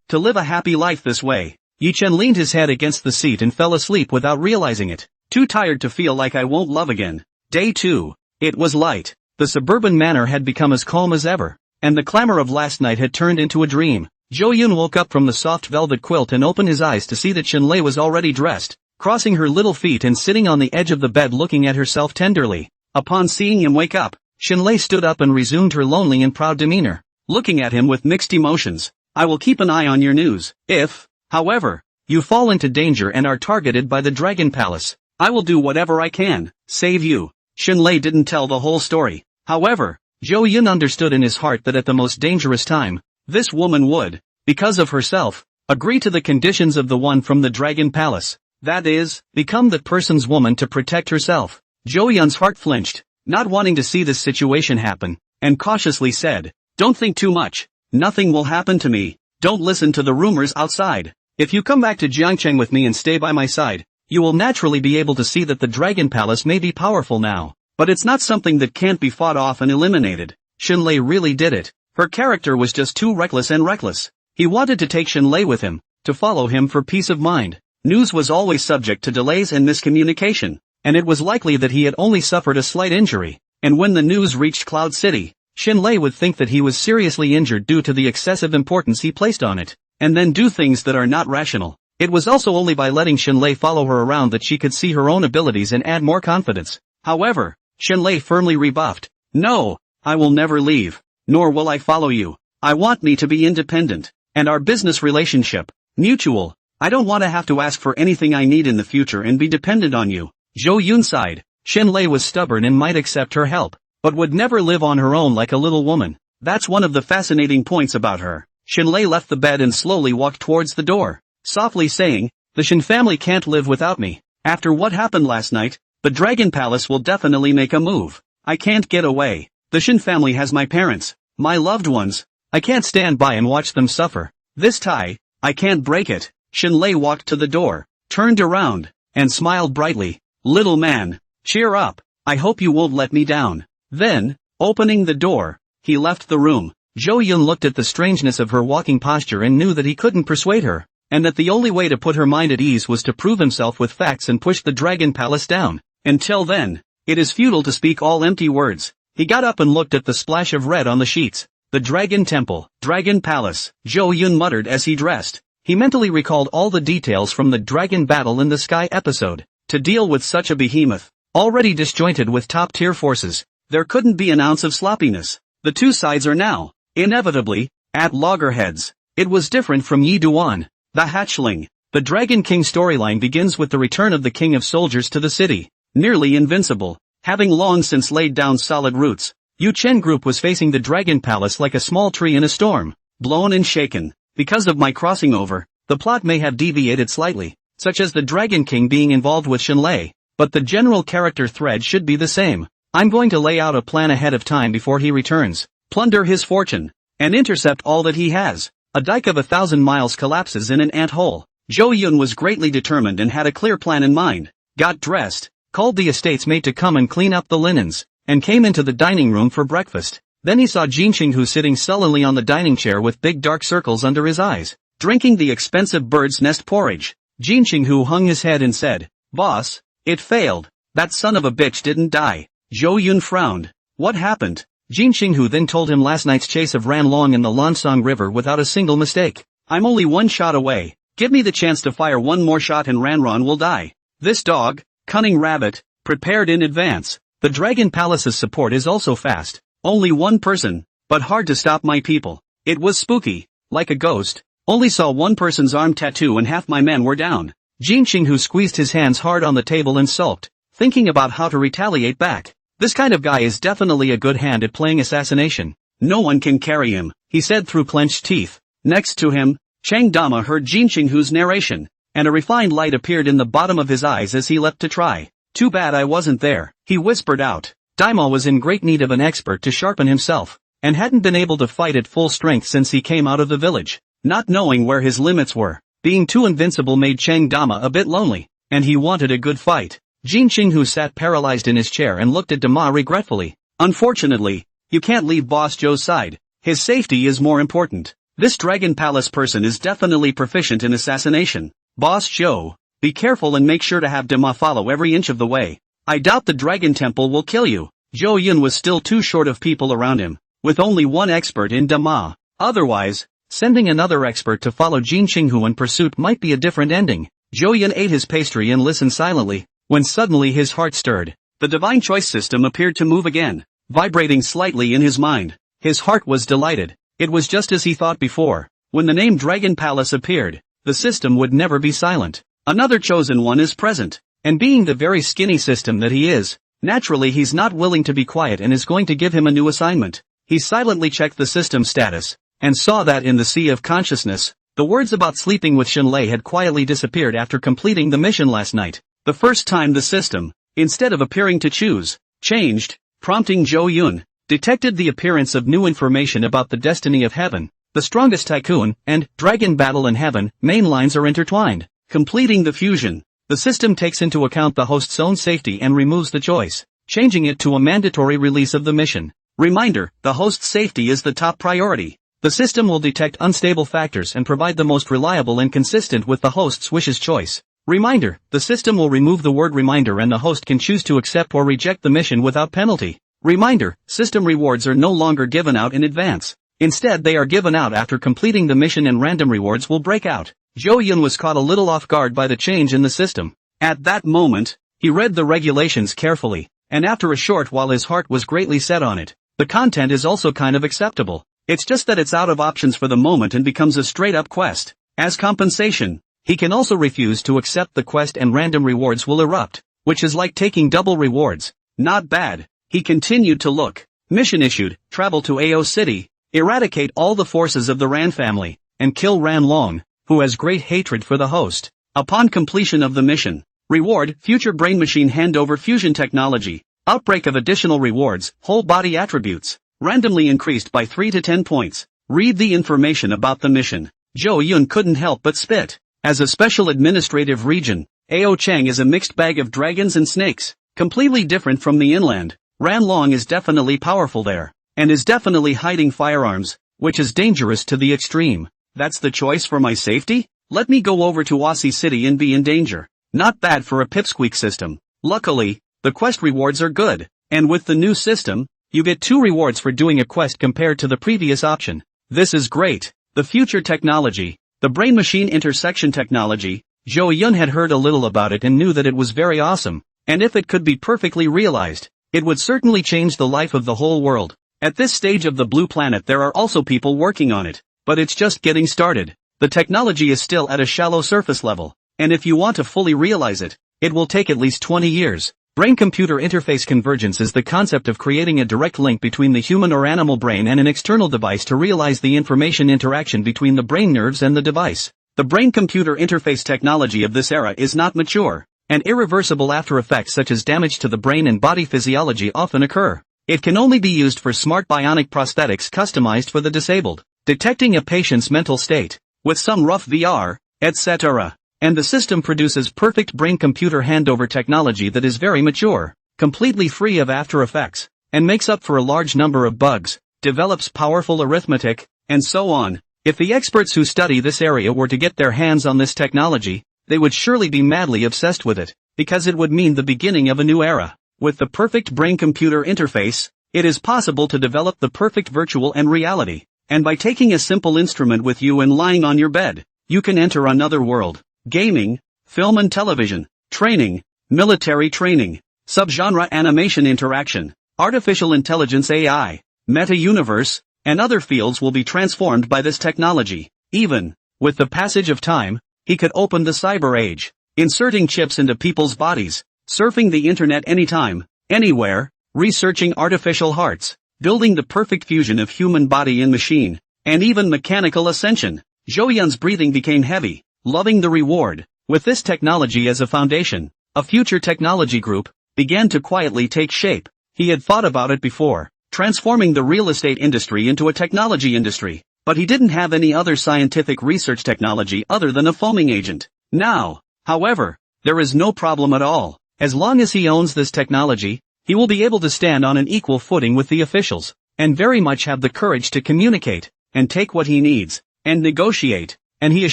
to live a happy life this way. Yi Chen leaned his head against the seat and fell asleep without realizing it. Too tired to feel like I won't love again. Day 2. It was light. The suburban manor had become as calm as ever, and the clamor of last night had turned into a dream. Zhou Yun woke up from the soft velvet quilt and opened his eyes to see that Shenlei was already dressed, crossing her little feet and sitting on the edge of the bed looking at herself tenderly. Upon seeing him wake up, Shenlei stood up and resumed her lonely and proud demeanor, looking at him with mixed emotions. I will keep an eye on your news. If, however, you fall into danger and are targeted by the Dragon Palace, I will do whatever I can, save you. Shenlei didn't tell the whole story. However, Zhou Yun understood in his heart that at the most dangerous time, this woman would, because of herself, agree to the conditions of the one from the Dragon Palace. That is, become that person's woman to protect herself. Zhou Yun's heart flinched, not wanting to see this situation happen, and cautiously said, don't think too much. Nothing will happen to me. Don't listen to the rumors outside. If you come back to Jiangcheng with me and stay by my side, you will naturally be able to see that the Dragon Palace may be powerful now, but it's not something that can't be fought off and eliminated. Shinlei really did it. Her character was just too reckless and reckless. He wanted to take Shinlei with him, to follow him for peace of mind. News was always subject to delays and miscommunication, and it was likely that he had only suffered a slight injury, and when the news reached Cloud City, Shinlei would think that he was seriously injured due to the excessive importance he placed on it, and then do things that are not rational. It was also only by letting Shinlei follow her around that she could see her own abilities and add more confidence. However, Shinlei firmly rebuffed. No, I will never leave, nor will I follow you. I want me to be independent, and our business relationship, mutual. I don't want to have to ask for anything I need in the future and be dependent on you. Zhou Yun sighed. Shinlei was stubborn and might accept her help, but would never live on her own like a little woman. That's one of the fascinating points about her. Shinlei left the bed and slowly walked towards the door, softly saying, the Shin family can't live without me. After what happened last night, the Dragon Palace will definitely make a move. I can't get away. The Shin family has my parents, my loved ones. I can't stand by and watch them suffer. This tie, I can't break it. Shinlei walked to the door, turned around, and smiled brightly. Little man, cheer up. I hope you won't let me down. Then, opening the door, he left the room. Zhou Yun looked at the strangeness of her walking posture and knew that he couldn't persuade her, and that the only way to put her mind at ease was to prove himself with facts and push the Dragon Palace down. Until then, it is futile to speak all empty words. He got up and looked at the splash of red on the sheets. The Dragon Temple, Dragon Palace, Zhou Yun muttered as he dressed. He mentally recalled all the details from the Dragon Battle in the Sky episode. To deal with such a behemoth, already disjointed with top-tier forces, there couldn't be an ounce of sloppiness. The two sides are now, inevitably, at loggerheads. It was different from Yi Duan, the hatchling. The Dragon King storyline begins with the return of the King of Soldiers to the city, nearly invincible, having long since laid down solid roots. Yuchen Group was facing the Dragon Palace like a small tree in a storm, blown and shaken. Because of my crossing over, the plot may have deviated slightly, such as the Dragon King being involved with Shinlei, but the general character thread should be the same. I'm going to lay out a plan ahead of time before he returns, plunder his fortune, and intercept all that he has. A dike of 1,000 miles collapses in an ant hole. Zhou Yun was greatly determined and had a clear plan in mind. Got dressed, called the estate's maid to come and clean up the linens, and came into the dining room for breakfast. Then he saw Jin Qinghu sitting sullenly on the dining chair with big dark circles under his eyes, drinking the expensive bird's nest porridge. Jin Qinghu hung his head and said, "Boss, it failed. That son of a bitch didn't die." Zhou Yun frowned. What happened? Jin Qinghu then told him last night's chase of Ran Long in the Lansong River without a single mistake. I'm only one shot away. Give me the chance to fire one more shot and Ranron will die. This dog, cunning rabbit, prepared in advance. The Dragon Palace's support is also fast. Only one person, but hard to stop my people. It was spooky, like a ghost. Only saw one person's arm tattoo and half my men were down. Jin Qinghu squeezed his hands hard on the table and sulked, thinking about how to retaliate back. This kind of guy is definitely a good hand at playing assassination. No one can carry him, he said through clenched teeth. Next to him, Chang Dama heard Jin Qinghu's narration, and a refined light appeared in the bottom of his eyes as he leapt to try. Too bad I wasn't there, he whispered out. Daima was in great need of an expert to sharpen himself, and hadn't been able to fight at full strength since he came out of the village. Not knowing where his limits were, being too invincible made Chang Dama a bit lonely, and he wanted a good fight. Jin Qinghu sat paralyzed in his chair and looked at Dama regretfully. Unfortunately, you can't leave Boss Zhou's side. His safety is more important. This Dragon Palace person is definitely proficient in assassination. Boss Zhou, be careful and make sure to have Dama follow every inch of the way. I doubt the Dragon Temple will kill you. Zhou Yun was still too short of people around him, with only one expert in Dama. Otherwise, sending another expert to follow Jin Qinghu in pursuit might be a different ending. Zhou Yun ate his pastry and listened silently, when suddenly his heart stirred. The divine choice system appeared to move again, vibrating slightly in his mind. His heart was delighted. It was just as he thought before. When the name Dragon Palace appeared, the system would never be silent. Another chosen one is present. And being the very skinny system that he is, naturally he's not willing to be quiet and is going to give him a new assignment. He silently checked the system status, and saw that in the sea of consciousness, the words about sleeping with Shinlei had quietly disappeared after completing the mission last night. The first time the system, instead of appearing to choose, changed, prompting Zhou Yun, detected the appearance of new information about the destiny of heaven. The strongest tycoon, and Dragon Battle in Heaven, main lines are intertwined. Completing the fusion, the system takes into account the host's own safety and removes the choice, changing it to a mandatory release of the mission. Reminder, the host's safety is the top priority. The system will detect unstable factors and provide the most reliable and consistent with the host's wishes choice. Reminder, the system will remove the word reminder and the host can choose to accept or reject the mission without penalty. Reminder, system rewards are no longer given out in advance. Instead they are given out after completing the mission and random rewards will break out. Jo-yun was caught a little off guard by the change in the system. At that moment, he read the regulations carefully, and after a short while his heart was greatly set on it. The content is also kind of acceptable. It's just that it's out of options for the moment and becomes a straight-up quest. As compensation, he can also refuse to accept the quest and random rewards will erupt, which is like taking double rewards. Not bad. He continued to look. Mission issued, travel to Ao City, eradicate all the forces of the Ran family, and kill Ran Long, who has great hatred for the host. Upon completion of the mission, reward, future brain machine handover fusion technology, outbreak of additional rewards, whole body attributes, randomly increased by 3 to 10 points. Read the information about the mission. Jo-yun couldn't help but spit. As a special administrative region, Ao Chang is a mixed bag of dragons and snakes, completely different from the inland. Ran Long is definitely powerful there, and is definitely hiding firearms, which is dangerous to the extreme. That's the choice for my safety? Let me go over to Aussie City and be in danger. Not bad for a pipsqueak system. Luckily, the quest rewards are good, and with the new system, you get 2 rewards for doing a quest compared to the previous option. This is great. The future technology, the brain-machine intersection technology, Jo-yun had heard a little about it and knew that it was very awesome, and if it could be perfectly realized, it would certainly change the life of the whole world. At this stage of the blue planet there are also people working on it, but it's just getting started. The technology is still at a shallow surface level, and if you want to fully realize it, it will take at least 20 years. Brain-computer interface convergence is the concept of creating a direct link between the human or animal brain and an external device to realize the information interaction between the brain nerves and the device. The brain-computer interface technology of this era is not mature, and irreversible after effects such as damage to the brain and body physiology often occur. It can only be used for smart bionic prosthetics customized for the disabled, detecting a patient's mental state, with some rough VR, etc. And the system produces perfect brain-computer handover technology that is very mature, completely free of after effects, and makes up for a large number of bugs, develops powerful arithmetic, and so on. If the experts who study this area were to get their hands on this technology, they would surely be madly obsessed with it, because it would mean the beginning of a new era. With the perfect brain-computer interface, it is possible to develop the perfect virtual and reality, and by taking a simple instrument with you and lying on your bed, you can enter another world. Gaming, film and television, training, military training, subgenre animation interaction, artificial intelligence AI, meta-universe, and other fields will be transformed by this technology. Even, with the passage of time, he could open the cyber age, inserting chips into people's bodies, surfing the internet anytime, anywhere, researching artificial hearts, building the perfect fusion of human body and machine, and even mechanical ascension. Jo-yun's breathing became heavy. Loving the reward, with this technology as a foundation, a future technology group began to quietly take shape. He had thought about it before, transforming the real estate industry into a technology industry, but he didn't have any other scientific research technology other than a foaming agent. Now, however, there is no problem at all. As long as he owns this technology, he will be able to stand on an equal footing with the officials, and very much have the courage to communicate, and take what he needs, and negotiate. And he is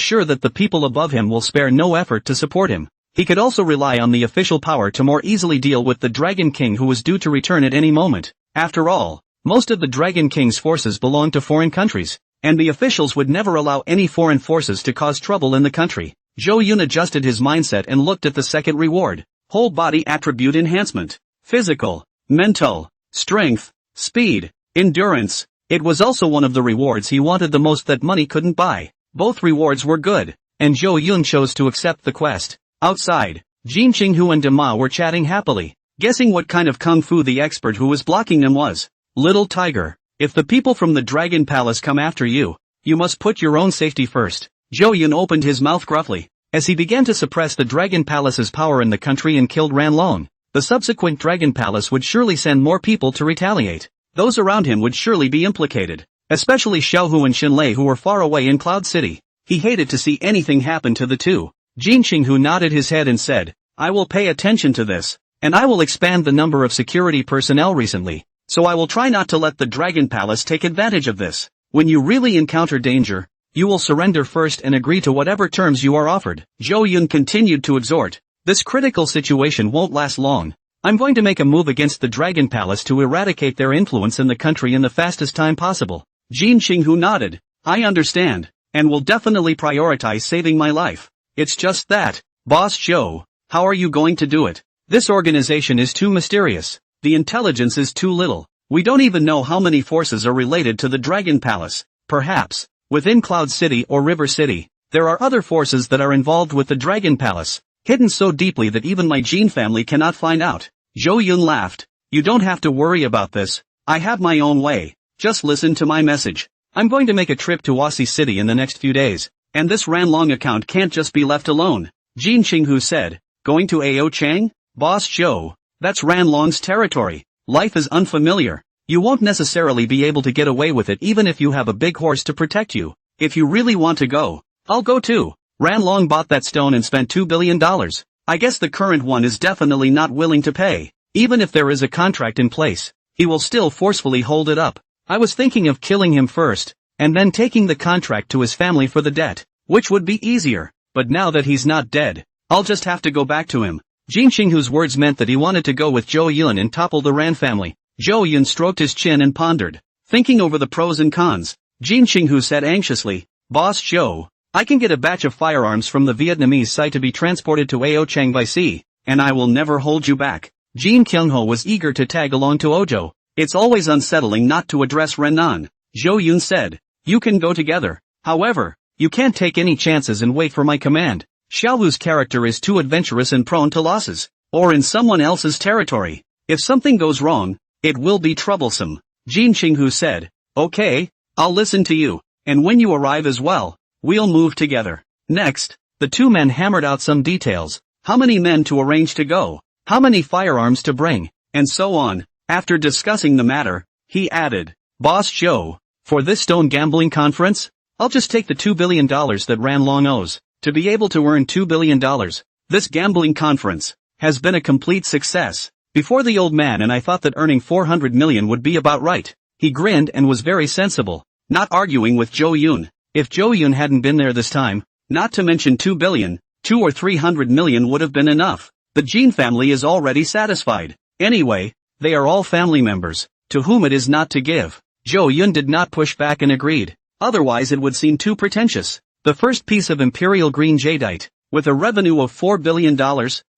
sure that the people above him will spare no effort to support him. He could also rely on the official power to more easily deal with the Dragon King who was due to return at any moment. After all, most of the Dragon King's forces belong to foreign countries, and the officials would never allow any foreign forces to cause trouble in the country. Jo-yun adjusted his mindset and looked at the second reward. Whole body attribute enhancement. Physical, mental, strength, speed, endurance. It was also one of the rewards he wanted the most that money couldn't buy. Both rewards were good, and Jo-yun chose to accept the quest. Outside, Jin Qinghu and Dima were chatting happily, guessing what kind of kung fu the expert who was blocking them was. Little tiger, if the people from the Dragon Palace come after you, you must put your own safety first. Jo-yun opened his mouth gruffly, as he began to suppress the Dragon Palace's power in the country and killed Ran Long. The subsequent Dragon Palace would surely send more people to retaliate. Those around him would surely be implicated. Especially Xiaohu and Xinlei who were far away in Cloud City. He hated to see anything happen to the two. Jin Qinghu nodded his head and said, I will pay attention to this, and I will expand the number of security personnel recently. So I will try not to let the Dragon Palace take advantage of this. When you really encounter danger, you will surrender first and agree to whatever terms you are offered. Jo-yoon continued to exhort. This critical situation won't last long. I'm going to make a move against the Dragon Palace to eradicate their influence in the country in the fastest time possible. Jin Ching-hu nodded. I understand, and will definitely prioritize saving my life. It's just that, Boss Joe, how are you going to do it? This organization is too mysterious. The intelligence is too little. We don't even know how many forces are related to the Dragon Palace. Perhaps, within Cloud City or River City, there are other forces that are involved with the Dragon Palace, hidden so deeply that even my Jin family cannot find out. Jo-yoon laughed. You don't have to worry about this. I have my own way. Just listen to my message. I'm going to make a trip to Wasi City in the next few days, and this Ranlong account can't just be left alone. Jin Ching-hu said. Going to Ao Chang? Boss Joe, that's Ranlong's territory. Life is unfamiliar. You won't necessarily be able to get away with it even if you have a big horse to protect you. If you really want to go, I'll go too. Ranlong bought that stone and spent $2 billion. I guess the current one is definitely not willing to pay. Even if there is a contract in place, he will still forcefully hold it up. I was thinking of killing him first, and then taking the contract to his family for the debt, which would be easier, but now that he's not dead, I'll just have to go back to him. Jin Ching-hu's words meant that he wanted to go with Jo-yoon and topple the Ran family. Jo-yoon stroked his chin and pondered, thinking over the pros and cons. Jin Ching-hu said anxiously, Boss Joe, I can get a batch of firearms from the Vietnamese site to be transported to Ao Chang by sea, and I will never hold you back. Jin Kyung-ho was eager to tag along to Ojo. It's always unsettling not to address Renan. Jo-yoon said, you can go together. However, you can't take any chances and wait for my command. Xiaolu's character is too adventurous and prone to losses, or in someone else's territory. If something goes wrong, it will be troublesome. Jin Ching-hu said, okay, I'll listen to you, and when you arrive as well, we'll move together. Next, the two men hammered out some details, how many men to arrange to go, how many firearms to bring, and so on. After discussing the matter, he added, Boss Joe, for this stone gambling conference, I'll just take the $2 billion that Ranlong owes. To be able to earn $2 billion, this gambling conference has been a complete success. Before the old man and I thought that earning 400 million would be about right. He grinned and was very sensible, not arguing with Jo-yoon. If Jo-yoon hadn't been there this time, not to mention 2 billion, 2 or 300 million would have been enough. The Jin family is already satisfied. Anyway, they are all family members, to whom it is not to give. Jo-yoon did not push back and agreed, otherwise it would seem too pretentious. The first piece of Imperial Green Jadeite, with a revenue of $4 billion,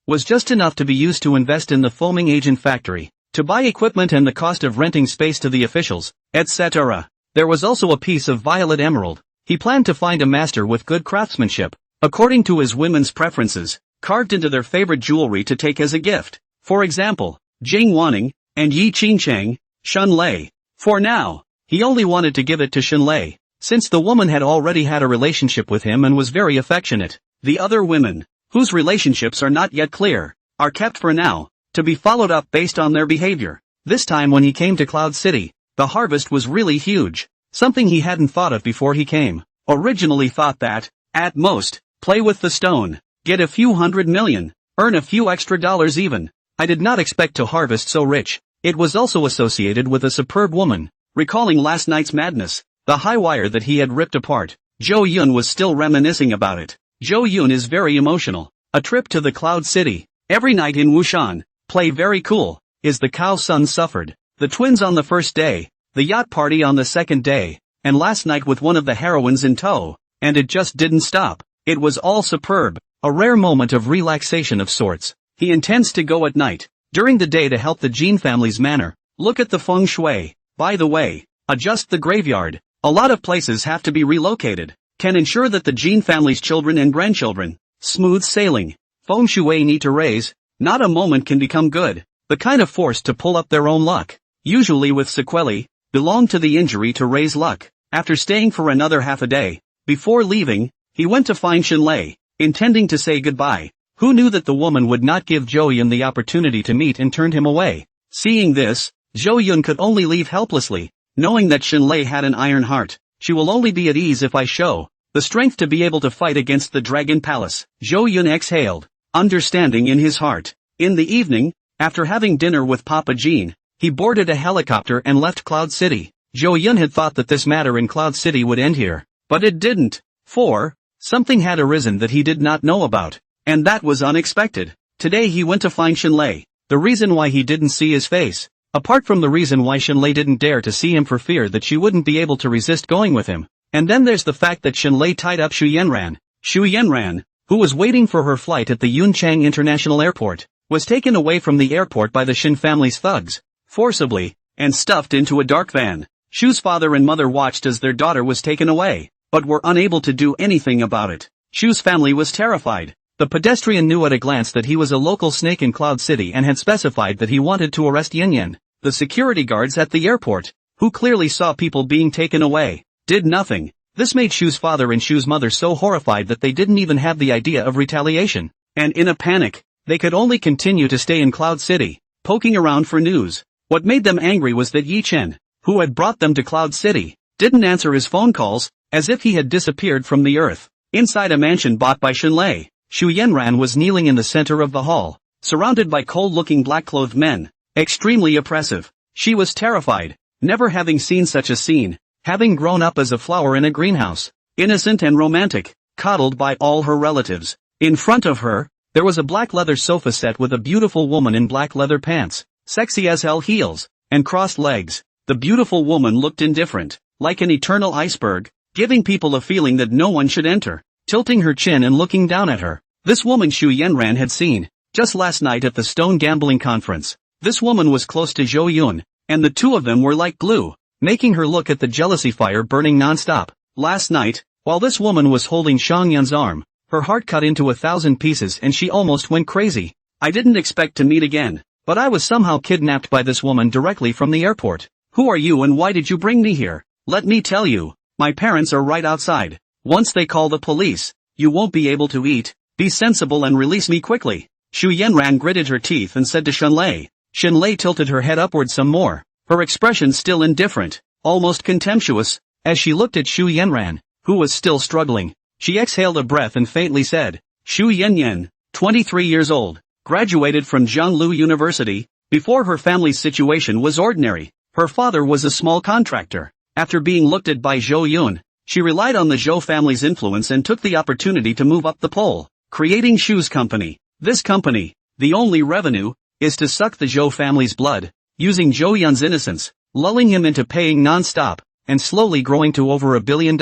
was just enough to be used to invest in the foaming agent factory, to buy equipment and the cost of renting space to the officials, etc. There was also a piece of violet emerald. He planned to find a master with good craftsmanship, according to his women's preferences, carved into their favorite jewelry to take as a gift. For example, Jing Wanning, and Yi Qingcheng, Shun Lei. For now, he only wanted to give it to Shun Lei, since the woman had already had a relationship with him and was very affectionate. The other women, whose relationships are not yet clear, are kept for now, to be followed up based on their behavior. This time when he came to Cloud City, the harvest was really huge, something he hadn't thought of before he came. Originally thought that, at most, play with the stone, get a few $100 million, earn a few extra dollars even. I did not expect to harvest so rich. It was also associated with a superb woman. Recalling last night's madness, the high wire that he had ripped apart, Jo-yoon was still reminiscing about it. Jo-yoon is very emotional. A trip to the Cloud City, every night in Wushan, play very cool, is the Cow Sun suffered. The twins on the first day, the yacht party on the second day, and last night with one of the heroines in tow, and it just didn't stop. It was all superb, a rare moment of relaxation of sorts. He intends to go at night, during the day to help the Jin family's manor. Look at the feng shui. By the way, adjust the graveyard. A lot of places have to be relocated. Can ensure that the Jin family's children and grandchildren, smooth sailing. Feng shui need to raise, not a moment can become good, the kind of force to pull up their own luck. Usually with sequelae, belong to the injury to raise luck. After staying for another half a day, before leaving, he went to find Shinlei, intending to say goodbye. Who knew that the woman would not give Jo-yoon the opportunity to meet and turned him away? Seeing this, Jo-yoon could only leave helplessly, knowing that Shinlei had an iron heart. She will only be at ease if I show the strength to be able to fight against the Dragon Palace. Jo-yoon exhaled, understanding in his heart. In the evening, after having dinner with Papa Jean, He boarded a helicopter and left Cloud City. Zhou Yun had thought that this matter in Cloud City would end here. But it didn't. For something had arisen that he did not know about. And that was unexpected. Today he went to find Shenlei. The reason why he didn't see his face, apart from the reason why Shenlei didn't dare to see him for fear that she wouldn't be able to resist going with him. And then there's the fact that Shenlei tied up Xu Yanran. Xu Yanran, who was waiting for her flight at the Yunchang International Airport, was taken away from the airport by the Shin family's thugs, forcibly, and stuffed into a dark van. Shu's father and mother watched as their daughter was taken away, but were unable to do anything about it. Shu's family was terrified. The pedestrian knew at a glance that he was a local snake in Cloud City and had specified that he wanted to arrest Yin. The security guards at the airport, who clearly saw people being taken away, did nothing. This made Shu's father and Shu's mother so horrified that they didn't even have the idea of retaliation. And in a panic, they could only continue to stay in Cloud City, poking around for news. What made them angry was that Yi Chen, who had brought them to Cloud City, didn't answer his phone calls, as if he had disappeared from the earth. Inside a mansion bought by Shenlei, Xu Yanran was kneeling in the center of the hall, surrounded by cold-looking black-clothed men, extremely oppressive. She was terrified, never having seen such a scene, having grown up as a flower in a greenhouse, innocent and romantic, coddled by all her relatives. In front of her, there was a black leather sofa set with a beautiful woman in black leather pants, sexy as hell heels, and crossed legs. The beautiful woman looked indifferent, like an eternal iceberg, giving people a feeling that no one should enter. Tilting her chin and looking down at her. This woman Xu Yanran had seen, just last night at the Stone Gambling Conference. This woman was close to Zhou Yun, and the two of them were like glue, making her look at the jealousy fire burning non-stop. Last night, while this woman was holding Shang Yun's arm, her heart cut into 1,000 pieces and she almost went crazy. I didn't expect to meet again, but I was somehow kidnapped by this woman directly from the airport. Who are you and why did you bring me here? Let me tell you, my parents are right outside. Once they call the police, you won't be able to eat. Be sensible and release me quickly. Xu Yanran gritted her teeth and said to Shenlei. Shenlei tilted her head upward some more, her expression still indifferent, almost contemptuous, as she looked at Xu Yanran, who was still struggling. She exhaled a breath and faintly said, Xu Yanyan, 23 years old, graduated from Zhonglu University. Before her family's situation was ordinary. Her father was a small contractor. After being looked at by Zhou Yun, she relied on the Zhou family's influence and took the opportunity to move up the pole, creating Shu's company. This company, the only revenue, is to suck the Zhou family's blood, using Zhou Yun's innocence, lulling him into paying non-stop, and slowly growing to over $1 billion.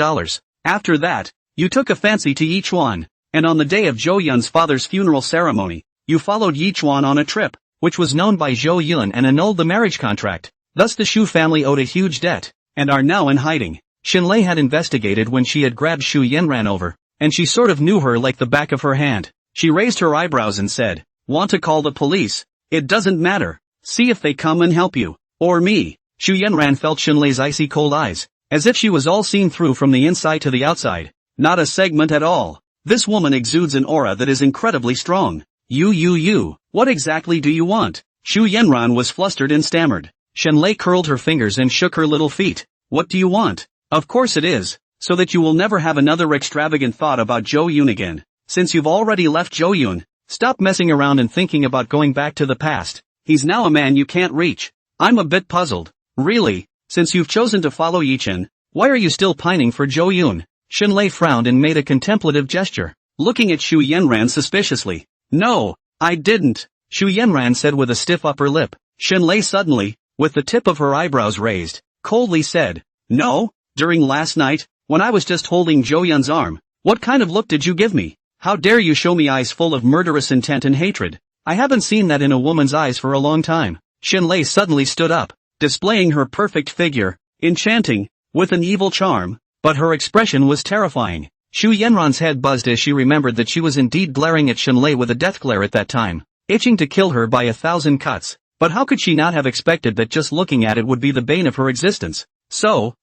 After that, you took a fancy to Yi Chuan, and on the day of Zhou Yun's father's funeral ceremony, you followed Yi Chuan on a trip, which was known by Zhou Yun and annulled the marriage contract. Thus the Shu family owed a huge debt, and are now in hiding. Shenlei had investigated when she had grabbed Xu Yanran over, and she sort of knew her like the back of her hand. She raised her eyebrows and said, Want to call the police? It doesn't matter. See if they come and help you. Or me. Xu Yanran felt Shenlei's icy cold eyes, as if she was all seen through from the inside to the outside. Not a segment at all. This woman exudes an aura that is incredibly strong. You. What exactly do you want? Xu Yanran was flustered and stammered. Shenlei curled her fingers and shook her little feet. What do you want? Of course it is, so that you will never have another extravagant thought about Zhou Yun again. Since you've already left Zhou Yun, stop messing around and thinking about going back to the past. He's now a man you can't reach. I'm a bit puzzled. Really, since you've chosen to follow Yi Chen, why are you still pining for Zhou Yun? Shenlei frowned and made a contemplative gesture, looking at Xu Yanran suspiciously. No, I didn't, Xu Yanran said with a stiff upper lip. Shenlei suddenly, with the tip of her eyebrows raised, coldly said, No? During last night, when I was just holding Zhou Yun's arm, what kind of look did you give me? How dare you show me eyes full of murderous intent and hatred? I haven't seen that in a woman's eyes for a long time. Shenlei suddenly stood up, displaying her perfect figure, enchanting, with an evil charm, but her expression was terrifying. Xu Yanran's head buzzed as she remembered that she was indeed glaring at Shenlei with a death glare at that time, itching to kill her by 1,000 cuts. But how could she not have expected that just looking at it would be the bane of her existence? So,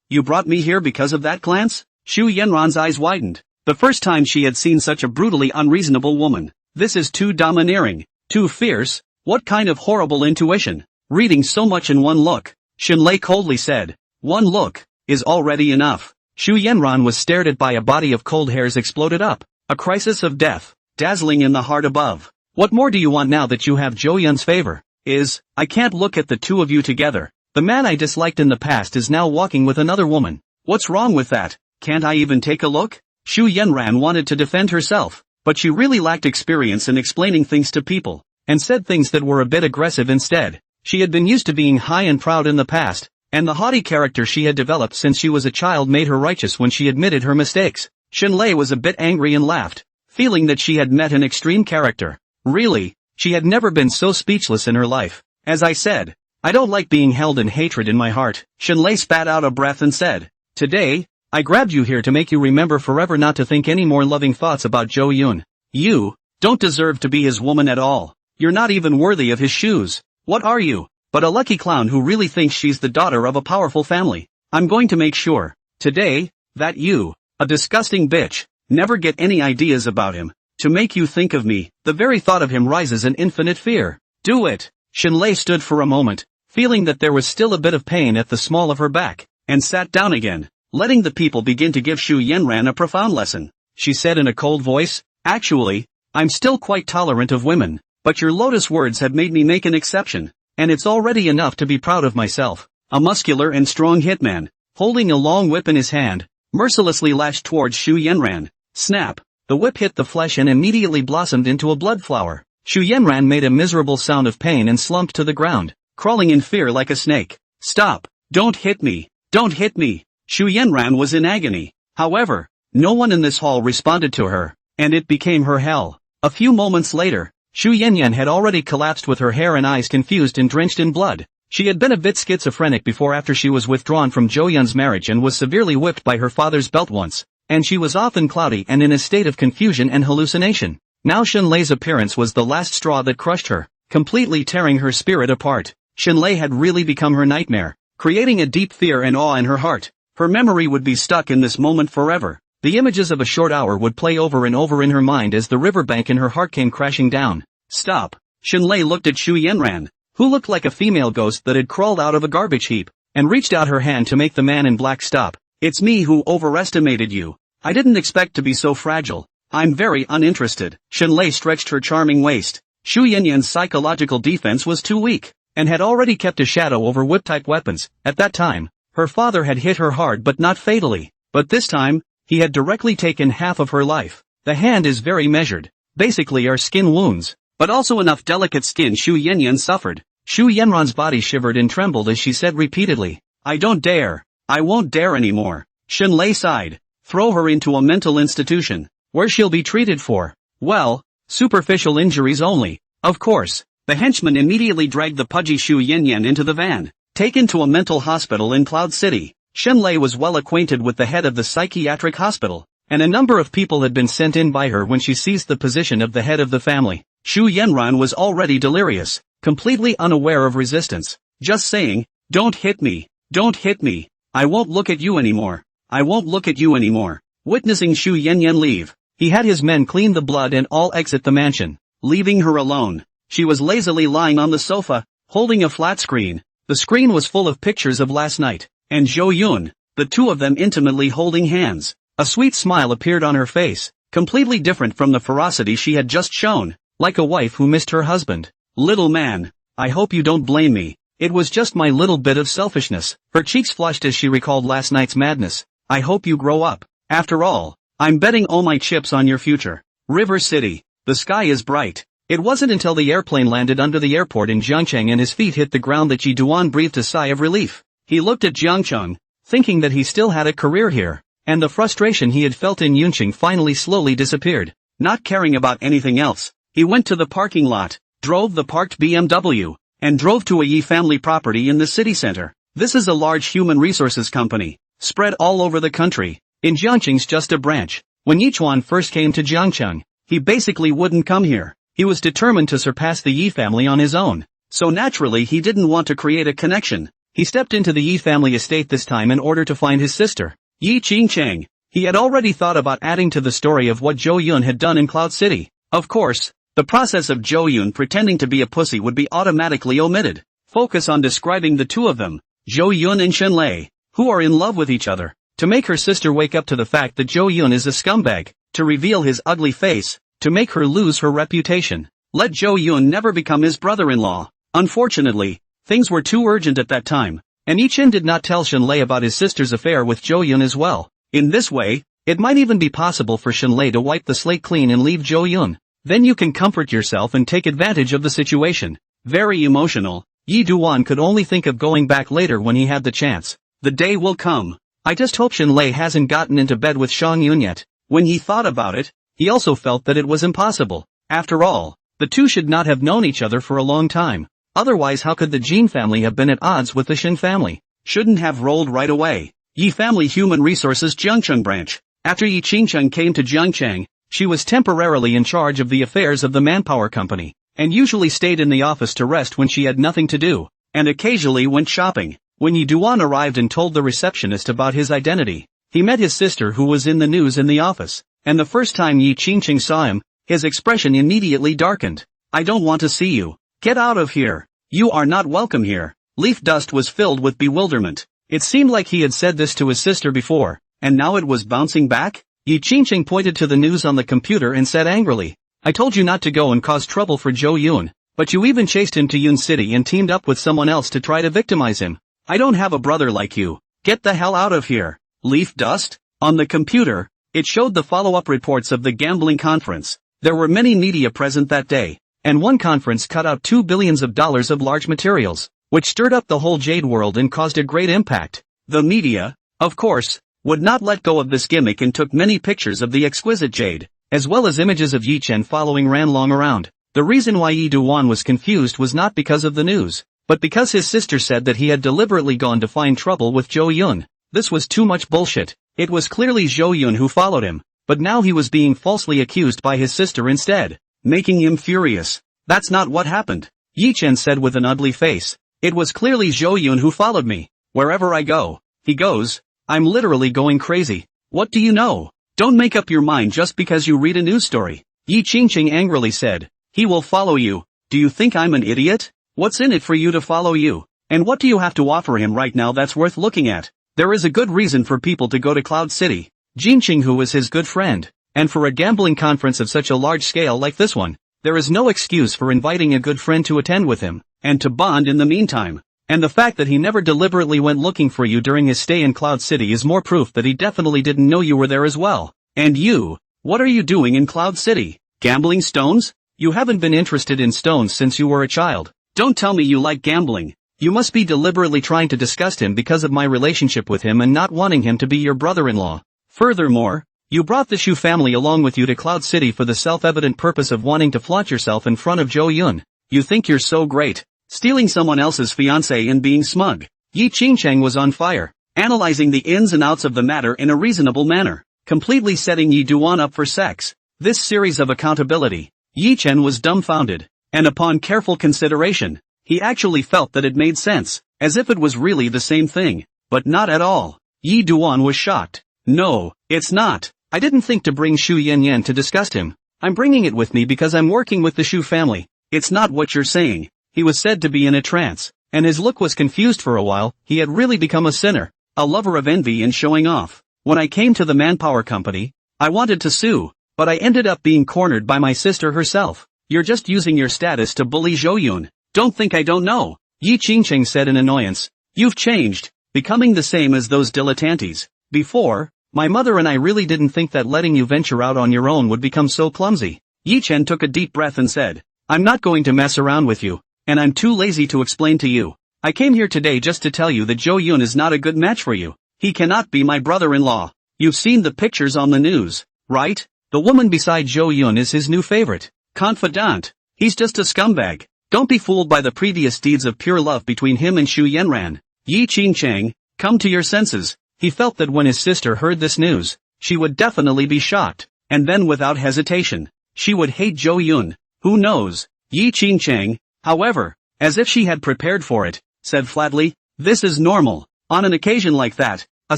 you brought me here because of that glance? Xu Yanran's eyes widened. The first time she had seen such a brutally unreasonable woman. This is too domineering, too fierce. What kind of horrible intuition? Reading so much in one look. Shenlei coldly said. One look is already enough. Xu Yanran was stared at by a body of cold hairs exploded up. A crisis of death, dazzling in the heart above. What more do you want now that you have Zhou Yun's favor? I can't look at the two of you together. The man I disliked in the past is now walking with another woman. What's wrong with that? Can't I even take a look? Xu Yanran wanted to defend herself, but she really lacked experience in explaining things to people, and said things that were a bit aggressive instead. She had been used to being high and proud in the past, and the haughty character she had developed since she was a child made her righteous when she admitted her mistakes. Xinlei was a bit angry and laughed, feeling that she had met an extreme character. Really, she had never been so speechless in her life. As I said, I don't like being held in hatred in my heart. Xinlei spat out a breath and said, today, I grabbed you here to make you remember forever not to think any more loving thoughts about Zhou Yun. You don't deserve to be his woman at all. You're not even worthy of his shoes. What are you, but a lucky clown who really thinks she's the daughter of a powerful family? I'm going to make sure, today, that you, a disgusting bitch, never get any ideas about him, to make you think of me. The very thought of him rises an infinite fear. Do it. Xinlei stood for a moment, feeling that there was still a bit of pain at the small of her back, and sat down again, letting the people begin to give Xu Yanran a profound lesson. She said in a cold voice, actually, I'm still quite tolerant of women, but your lotus words have made me make an exception, and it's already enough to be proud of myself. A muscular and strong hitman, holding a long whip in his hand, mercilessly lashed towards Xu Yanran. Snap! The whip hit the flesh and immediately blossomed into a blood flower. Xu Yanran made a miserable sound of pain and slumped to the ground, crawling in fear like a snake. Stop! Don't hit me! Don't hit me! Xu Yanran was in agony. However, no one in this hall responded to her, and it became her hell. A few moments later, Xu Yanyan had already collapsed with her hair and eyes confused and drenched in blood. She had been a bit schizophrenic before after she was withdrawn from Zhou Yun's marriage and was severely whipped by her father's belt once, and she was often cloudy and in a state of confusion and hallucination. Now Xinlei's appearance was the last straw that crushed her, completely tearing her spirit apart. Xinlei had really become her nightmare, creating a deep fear and awe in her heart. Her memory would be stuck in this moment forever. The images of a short hour would play over and over in her mind as the riverbank in her heart came crashing down. Stop! Xinlei looked at Xu Yanran, who looked like a female ghost that had crawled out of a garbage heap, and reached out her hand to make the man in black stop. It's me who overestimated you. I didn't expect to be so fragile. I'm very uninterested. Xinlei stretched her charming waist. Xu Yanyan's psychological defense was too weak, and had already kept a shadow over whip-type weapons. At that time, her father had hit her hard but not fatally. But this time, he had directly taken half of her life. The hand is very measured. Basically are skin wounds, but also enough delicate skin Xu Yanyan suffered. Xu Yanran's body shivered and trembled as she said repeatedly, I don't dare. I won't dare anymore. Xinlei sighed. Throw her into a mental institution, where she'll be treated for, well, superficial injuries only. Of course. The henchman immediately dragged the pudgy Xu Yanyan into the van, taken to a mental hospital in Cloud City. Xinlei was well acquainted with the head of the psychiatric hospital, and a number of people had been sent in by her when she seized the position of the head of the family. Xu Yanran was already delirious, completely unaware of resistance, just saying, don't hit me, don't hit me, I won't look at you anymore, I won't look at you anymore. Witnessing Xu Yanyan leave, he had his men clean the blood and all exit the mansion, leaving her alone. She was lazily lying on the sofa, holding a flat screen. The screen was full of pictures of last night, and Zhou Yun, the two of them intimately holding hands. A sweet smile appeared on her face, completely different from the ferocity she had just shown, like a wife who missed her husband. Little man, I hope you don't blame me. It was just my little bit of selfishness. Her cheeks flushed as she recalled last night's madness. I hope you grow up. After all, I'm betting all my chips on your future. River City. The sky is bright. It wasn't until the airplane landed under the airport in Jiangcheng and his feet hit the ground that Ji Duan breathed a sigh of relief. He looked at Jiangcheng, thinking that he still had a career here, and the frustration he had felt in Yunqing finally slowly disappeared. Not caring about anything else, he went to the parking lot, drove the parked BMW, and drove to a Yi family property in the city center. This is a large human resources company, spread all over the country. In Jiangqing's just a branch. When Yichuan first came to Jiangcheng, he basically wouldn't come here. He was determined to surpass the Yi family on his own. So naturally he didn't want to create a connection. He stepped into the Yi family estate this time in order to find his sister, Yi Qingcheng. He had already thought about adding to the story of what Zhou Yun had done in Cloud City. Of course, the process of Zhou Yun pretending to be a pussy would be automatically omitted. Focus on describing the two of them, Zhou Yun and Xinlei, who are in love with each other. To make her sister wake up to the fact that Zhou Yun is a scumbag, to reveal his ugly face, to make her lose her reputation. Let Zhou Yun never become his brother-in-law. Unfortunately, things were too urgent at that time, and Yuchen did not tell Shinlei about his sister's affair with Jo-yun as well. In this way, it might even be possible for Shinlei to wipe the slate clean and leave Jo-yun. Then you can comfort yourself and take advantage of the situation. Very emotional, Yi Do-won could only think of going back later when he had the chance. The day will come. I just hope Shinlei hasn't gotten into bed with Shang-yun yet. When he thought about it, he also felt that it was impossible. After all, the two should not have known each other for a long time. Otherwise, how could the Jin family have been at odds with the Shin family? Shouldn't have rolled right away. Yi Family Human Resources Jiangcheng Branch. After Yi Qingcheng came to Jiangcheng, she was temporarily in charge of the affairs of the manpower company, and usually stayed in the office to rest when she had nothing to do, and occasionally went shopping. When Yi Do-won arrived and told the receptionist about his identity, he met his sister who was in the news in the office, and the first time Yi Qingcheng saw him, his expression immediately darkened. I don't want to see you. Get out of here. You are not welcome here. Leaf Dust was filled with bewilderment. It seemed like he had said this to his sister before, and now it was bouncing back? Yi Qingcheng pointed to the news on the computer and said angrily, I told you not to go and cause trouble for Jo-yun, but you even chased him to Yun City and teamed up with someone else to try to victimize him. I don't have a brother like you. Get the hell out of here. Leaf Dust? On the computer, it showed the follow-up reports of the gambling conference. There were many media present that day, and one conference cut out $2 billion of large materials, which stirred up the whole Jade world and caused a great impact. The media, of course, would not let go of this gimmick and took many pictures of the exquisite Jade, as well as images of Yuchen following Ran Long around. The reason why Yi Do-won was confused was not because of the news, but because his sister said that he had deliberately gone to find trouble with Jo-yun. This was too much bullshit. It was clearly Jo-yun who followed him, but now he was being falsely accused by his sister instead, making him furious. That's not what happened, Yuchen said with an ugly face. It was clearly Jo-yun who followed me. Wherever I go, he goes. I'm literally going crazy. What do you know? Don't make up your mind just because you read a news story. Yi Qingcheng angrily said. He will follow you. Do you think I'm an idiot? What's in it for you to follow you? And what do you have to offer him right now that's worth looking at? There is a good reason for people to go to Cloud City. Jinqing who was his good friend. And for a gambling conference of such a large scale like this one, there is no excuse for inviting a good friend to attend with him, and to bond in the meantime. And the fact that he never deliberately went looking for you during his stay in Cloud City is more proof that he definitely didn't know you were there as well. And you, what are you doing in Cloud City? Gambling stones? You haven't been interested in stones since you were a child. Don't tell me you like gambling. You must be deliberately trying to disgust him because of my relationship with him and not wanting him to be your brother-in-law. Furthermore, you brought the Shu family along with you to Cloud City for the self-evident purpose of wanting to flaunt yourself in front of Jo-yun. You think you're so great, stealing someone else's fiancée and being smug. Yi Qingcheng was on fire, analyzing the ins and outs of the matter in a reasonable manner, completely setting Yi Do-won up for sex. This series of accountability, Yi Chen was dumbfounded, and upon careful consideration, he actually felt that it made sense, as if it was really the same thing, but not at all. Yi Do-won was shocked. No, it's not. I didn't think to bring Shu Yan to disgust him. I'm bringing it with me because I'm working with the Shu family. It's not what you're saying. He was said to be in a trance, and his look was confused for a while. He had really become a sinner, a lover of envy and showing off. When I came to the manpower company, I wanted to sue, but I ended up being cornered by my sister herself. You're just using your status to bully Jo-yun. Don't think I don't know, Yi Qingcheng said in annoyance. You've changed, becoming the same as those dilettantes. Before, my mother and I really didn't think that letting you venture out on your own would become so clumsy. Yi Chen took a deep breath and said, I'm not going to mess around with you, and I'm too lazy to explain to you. I came here today just to tell you that Jo-yun is not a good match for you. He cannot be my brother-in-law. You've seen the pictures on the news, right? The woman beside Jo-yun is his new favorite, confidant. He's just a scumbag. Don't be fooled by the previous deeds of pure love between him and Shu Yanran. Yi Qingcheng, come to your senses. He felt that when his sister heard this news, she would definitely be shocked, and then without hesitation, she would hate Jo-yun. Who knows? Yi Qingcheng, however, as if she had prepared for it, said flatly, this is normal. On an occasion like that, a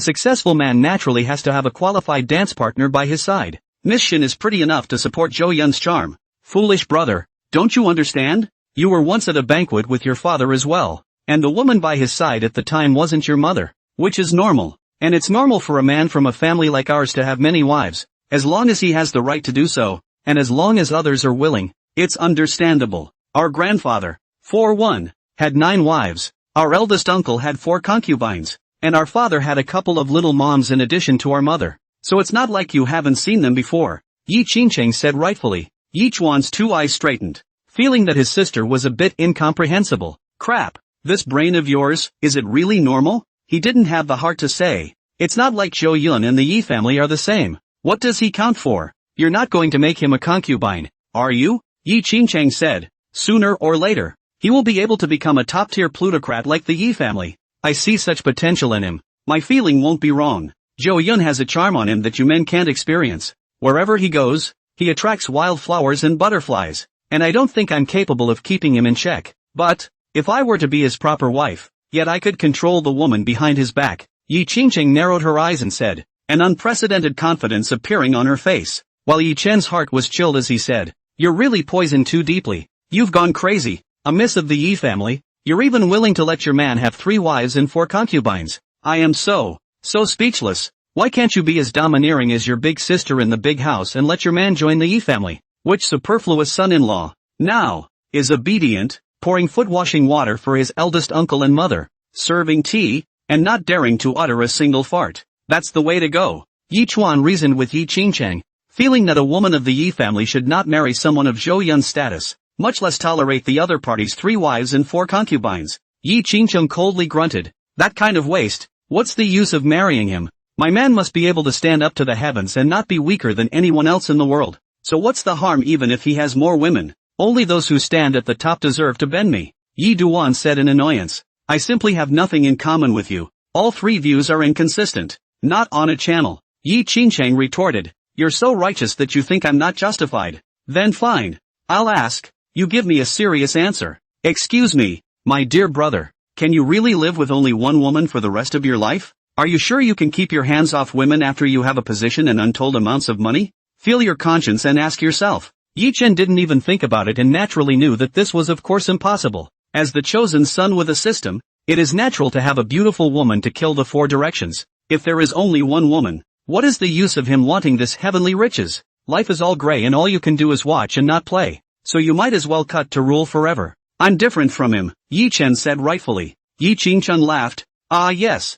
successful man naturally has to have a qualified dance partner by his side. Miss Shin is pretty enough to support Jo-yun's charm. Foolish brother, don't you understand? You were once at a banquet with your father as well, and the woman by his side at the time wasn't your mother, which is normal. And it's normal for a man from a family like ours to have many wives, as long as he has the right to do so, and as long as others are willing. It's understandable. Our grandfather, 4-1. Had 9 wives. Our eldest uncle had 4 concubines. And our father had a couple of little moms in addition to our mother. So it's not like you haven't seen them before, Yi Qingcheng said rightfully. Yi Chuan's 2 eyes straightened, feeling that his sister was a bit incomprehensible. Crap, this brain of yours, is it really normal? He didn't have the heart to say. It's not like Zhou Yun and the Yi family are the same. What does he count for? You're not going to make him a concubine, are you? Yi Qingcheng said. Sooner or later, he will be able to become a top-tier plutocrat like the Yi family. I see such potential in him. My feeling won't be wrong. Zhou Yun has a charm on him that you men can't experience. Wherever he goes, he attracts wildflowers and butterflies, and I don't think I'm capable of keeping him in check. But, if I were to be his proper wife, yet I could control the woman behind his back. Yi Qingcheng narrowed her eyes and said, an unprecedented confidence appearing on her face, while Yi Chen's heart was chilled as he said, you're really poisoned too deeply. You've gone crazy, a miss of the Yi family. You're even willing to let your man have 3 wives and 4 concubines. I am so speechless. Why can't you be as domineering as your big sister in the big house and let your man join the Yi family? Which superfluous son-in-law, now, is obedient, pouring foot-washing water for his eldest uncle and mother, serving tea, and not daring to utter a single fart? That's the way to go. Yi Chuan reasoned with Yi Qingcheng, feeling that a woman of the Yi family should not marry someone of Zhou Yun's status, much less tolerate the other party's 3 wives and 4 concubines. Yi Qingcheng coldly grunted, that kind of waste, what's the use of marrying him? My man must be able to stand up to the heavens and not be weaker than anyone else in the world. So what's the harm even if he has more women? Only those who stand at the top deserve to bend me. Yi Duan said in annoyance. I simply have nothing in common with you. All 3 views are inconsistent. Not on a channel. Yi Qingcheng retorted. You're so righteous that you think I'm not justified. Then fine. I'll ask. You give me a serious answer. Excuse me, my dear brother. Can you really live with only one woman for the rest of your life? Are you sure you can keep your hands off women after you have a position and untold amounts of money? Feel your conscience and ask yourself. Yi Chen didn't even think about it and naturally knew that this was of course impossible. As the chosen son with a system, it is natural to have a beautiful woman to kill the 4 directions. If there is only one woman, what is the use of him wanting this heavenly riches? Life is all gray and all you can do is watch and not play. So you might as well cut to rule forever. I'm different from him, Yi Chen said rightfully. Yi Qingcheng laughed. Ah yes.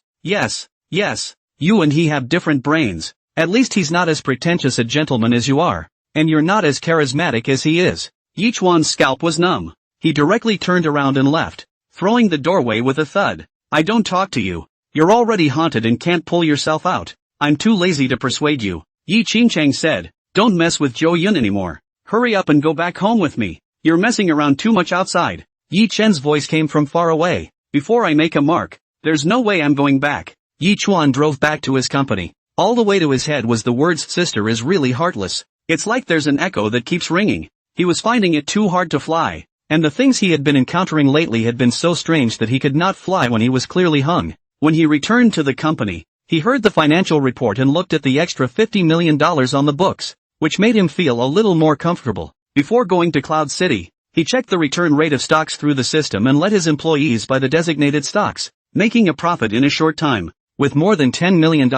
You and he have different brains. At least he's not as pretentious a gentleman as you are. And you're not as charismatic as he is. Yi Chuan's scalp was numb. He directly turned around and left, throwing the doorway with a thud. I don't talk to you. You're already haunted and can't pull yourself out. I'm too lazy to persuade you. Yi Qingcheng said, don't mess with Zhou Yun anymore. Hurry up and go back home with me. You're messing around too much outside. Yi Chen's voice came from far away. Before I make a mark, there's no way I'm going back. Yi Chuan drove back to his company. All the way to his head was the words sister is really heartless. It's like there's an echo that keeps ringing. He was finding it too hard to fly, and the things he had been encountering lately had been so strange that he could not fly when he was clearly hung. When he returned to the company, he heard the financial report and looked at the extra $50 million on the books, which made him feel a little more comfortable. Before going to Cloud City, he checked the return rate of stocks through the system and let his employees buy the designated stocks, making a profit in a short time. With more than $10 million,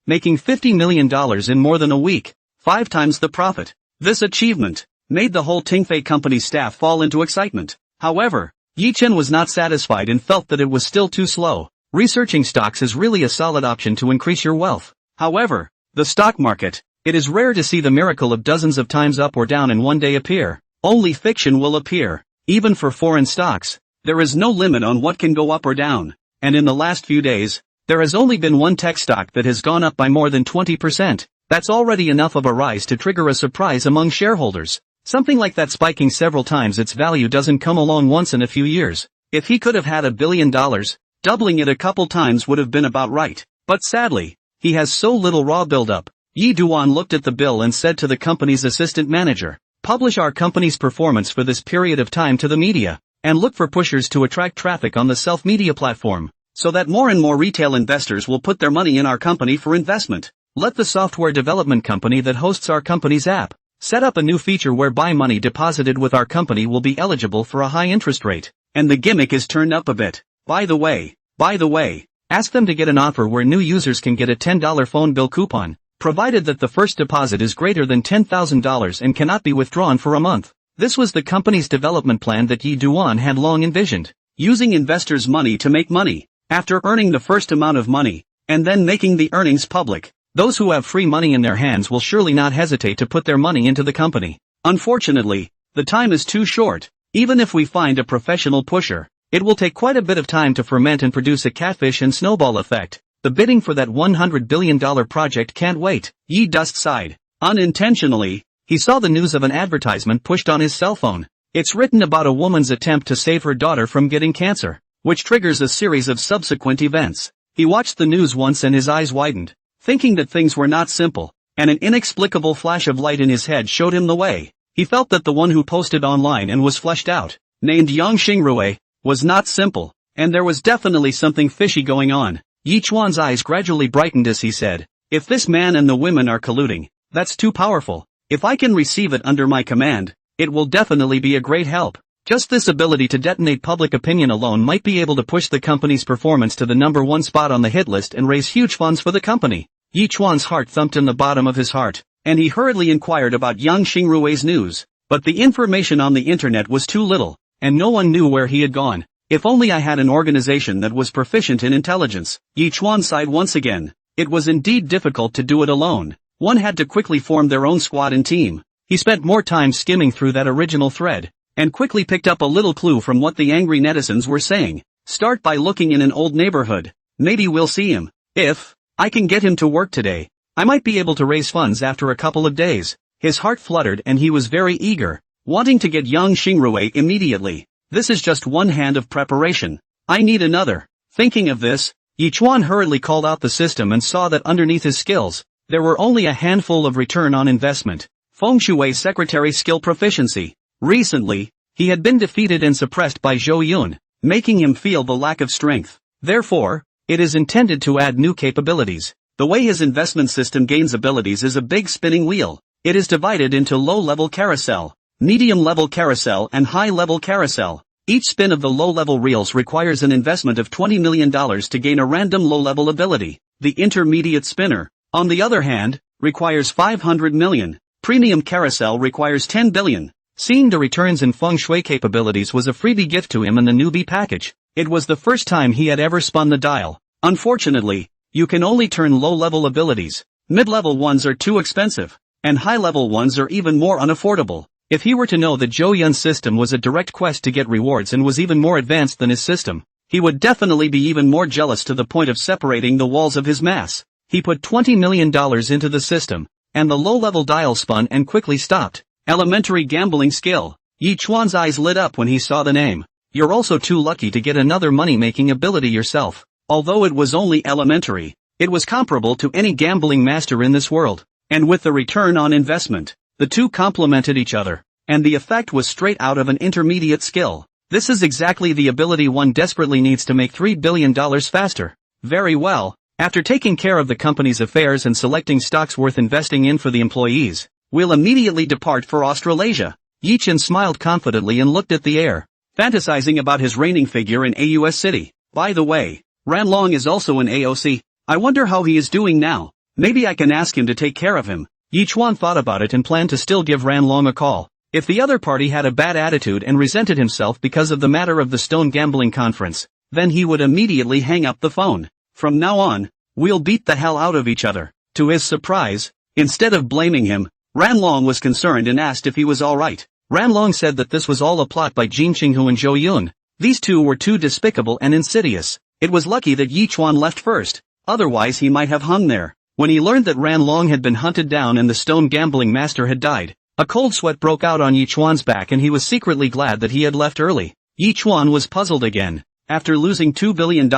making $50 million in more than a week, 5 times the profit. This achievement made the whole Tingfei company staff fall into excitement. However, Yi Chen was not satisfied and felt that it was still too slow. Researching stocks is really a solid option to increase your wealth. However, the stock market, it is rare to see the miracle of dozens of times up or down in one day appear. Only fiction will appear. Even for foreign stocks, there is no limit on what can go up or down. And in the last few days, there has only been one tech stock that has gone up by more than 20%. That's already enough of a rise to trigger a surprise among shareholders. Something like that spiking several times its value doesn't come along once in a few years. If he could have had $1 billion, doubling it a couple times would have been about right. But sadly, he has so little raw buildup. Yi Duan looked at the bill and said to the company's assistant manager, publish our company's performance for this period of time to the media, and look for pushers to attract traffic on the self-media platform, so that more and more retail investors will put their money in our company for investment. Let the software development company that hosts our company's app set up a new feature whereby money deposited with our company will be eligible for a high interest rate, and the gimmick is turned up a bit. By the way, ask them to get an offer where new users can get a $10 phone bill coupon, provided that the first deposit is greater than $10,000 and cannot be withdrawn for a month. This was the company's development plan that Yi Duan had long envisioned. Using investors' money to make money. After earning the first amount of money, and then making the earnings public, those who have free money in their hands will surely not hesitate to put their money into the company. Unfortunately, the time is too short. Even if we find a professional pusher, it will take quite a bit of time to ferment and produce a catfish and snowball effect. The bidding for that $100 billion project can't wait. Yi Dust sighed. Unintentionally, he saw the news of an advertisement pushed on his cell phone. It's written about a woman's attempt to save her daughter from getting cancer, which triggers a series of subsequent events. He watched the news once and his eyes widened, thinking that things were not simple, and an inexplicable flash of light in his head showed him the way. He felt that the one who posted online and was fleshed out, named Yang Xingrui, was not simple, and there was definitely something fishy going on. Yi Chuan's eyes gradually brightened as he said, "If this man and the women are colluding, that's too powerful. If I can receive it under my command, it will definitely be a great help." Just this ability to detonate public opinion alone might be able to push the company's performance to the #1 spot on the hit list and raise huge funds for the company. Yi Chuan's heart thumped in the bottom of his heart, and he hurriedly inquired about Yang Xingrui's news. But the information on the internet was too little, and no one knew where he had gone. If only I had an organization that was proficient in intelligence. Yi Chuan sighed once again. It was indeed difficult to do it alone. One had to quickly form their own squad and team. He spent more time skimming through that original thread, and quickly picked up a little clue from what the angry netizens were saying. Start by looking in an old neighborhood. Maybe we'll see him. If I can get him to work today, I might be able to raise funds after a couple of days. His heart fluttered and he was very eager, wanting to get Yang Xingrui immediately. This is just one hand of preparation. I need another. Thinking of this, Yi Chuan hurriedly called out the system and saw that underneath his skills, there were only a handful of return on investment. Feng Shui's secretary skill proficiency. Recently, he had been defeated and suppressed by Zhou Yun, making him feel the lack of strength. Therefore, it is intended to add new capabilities. The way his investment system gains abilities is a big spinning wheel. It is divided into low-level carousel, medium-level carousel and high-level carousel. Each spin of the low-level reels requires an investment of $20 million to gain a random low-level ability. The intermediate spinner, on the other hand, requires $500 million. Premium carousel requires $10 billion. Seeing the returns in feng shui capabilities was a freebie gift to him in the newbie package. It was the first time he had ever spun the dial. Unfortunately, you can only turn low-level abilities. Mid-level ones are too expensive, and high-level ones are even more unaffordable. If he were to know that Zhou Yun's system was a direct quest to get rewards and was even more advanced than his system, he would definitely be even more jealous to the point of separating the walls of his mass. He put $20 million into the system, and the low-level dial spun and quickly stopped. Elementary gambling skill. Yi Chuan's eyes lit up when he saw the name. You're also too lucky to get another money-making ability yourself. Although it was only elementary, it was comparable to any gambling master in this world. And with the return on investment, the two complemented each other, and the effect was straight out of an intermediate skill. This is exactly the ability one desperately needs to make $3 billion faster. Very well. After taking care of the company's affairs and selecting stocks worth investing in for the employees, we'll immediately depart for Australasia. Yi Chen smiled confidently and looked at the air, fantasizing about his reigning figure in AUS City. By the way, Ran Long is also in AOC. I wonder how he is doing now. Maybe I can ask him to take care of him. Yi Chuan thought about it and planned to still give Ran Long a call. If the other party had a bad attitude and resented himself because of the matter of the Stone Gambling Conference, then he would immediately hang up the phone. From now on, we'll beat the hell out of each other. To his surprise, instead of blaming him, Ran Long was concerned and asked if he was alright. Ran Long said that this was all a plot by Jin Qinghu and Zhou Yun. These two were too despicable and insidious. It was lucky that Yi Chuan left first, otherwise he might have hung there. When he learned that Ran Long had been hunted down and the stone gambling master had died, a cold sweat broke out on Yi Chuan's back and he was secretly glad that he had left early. Yi Chuan was puzzled again. After losing $2 billion,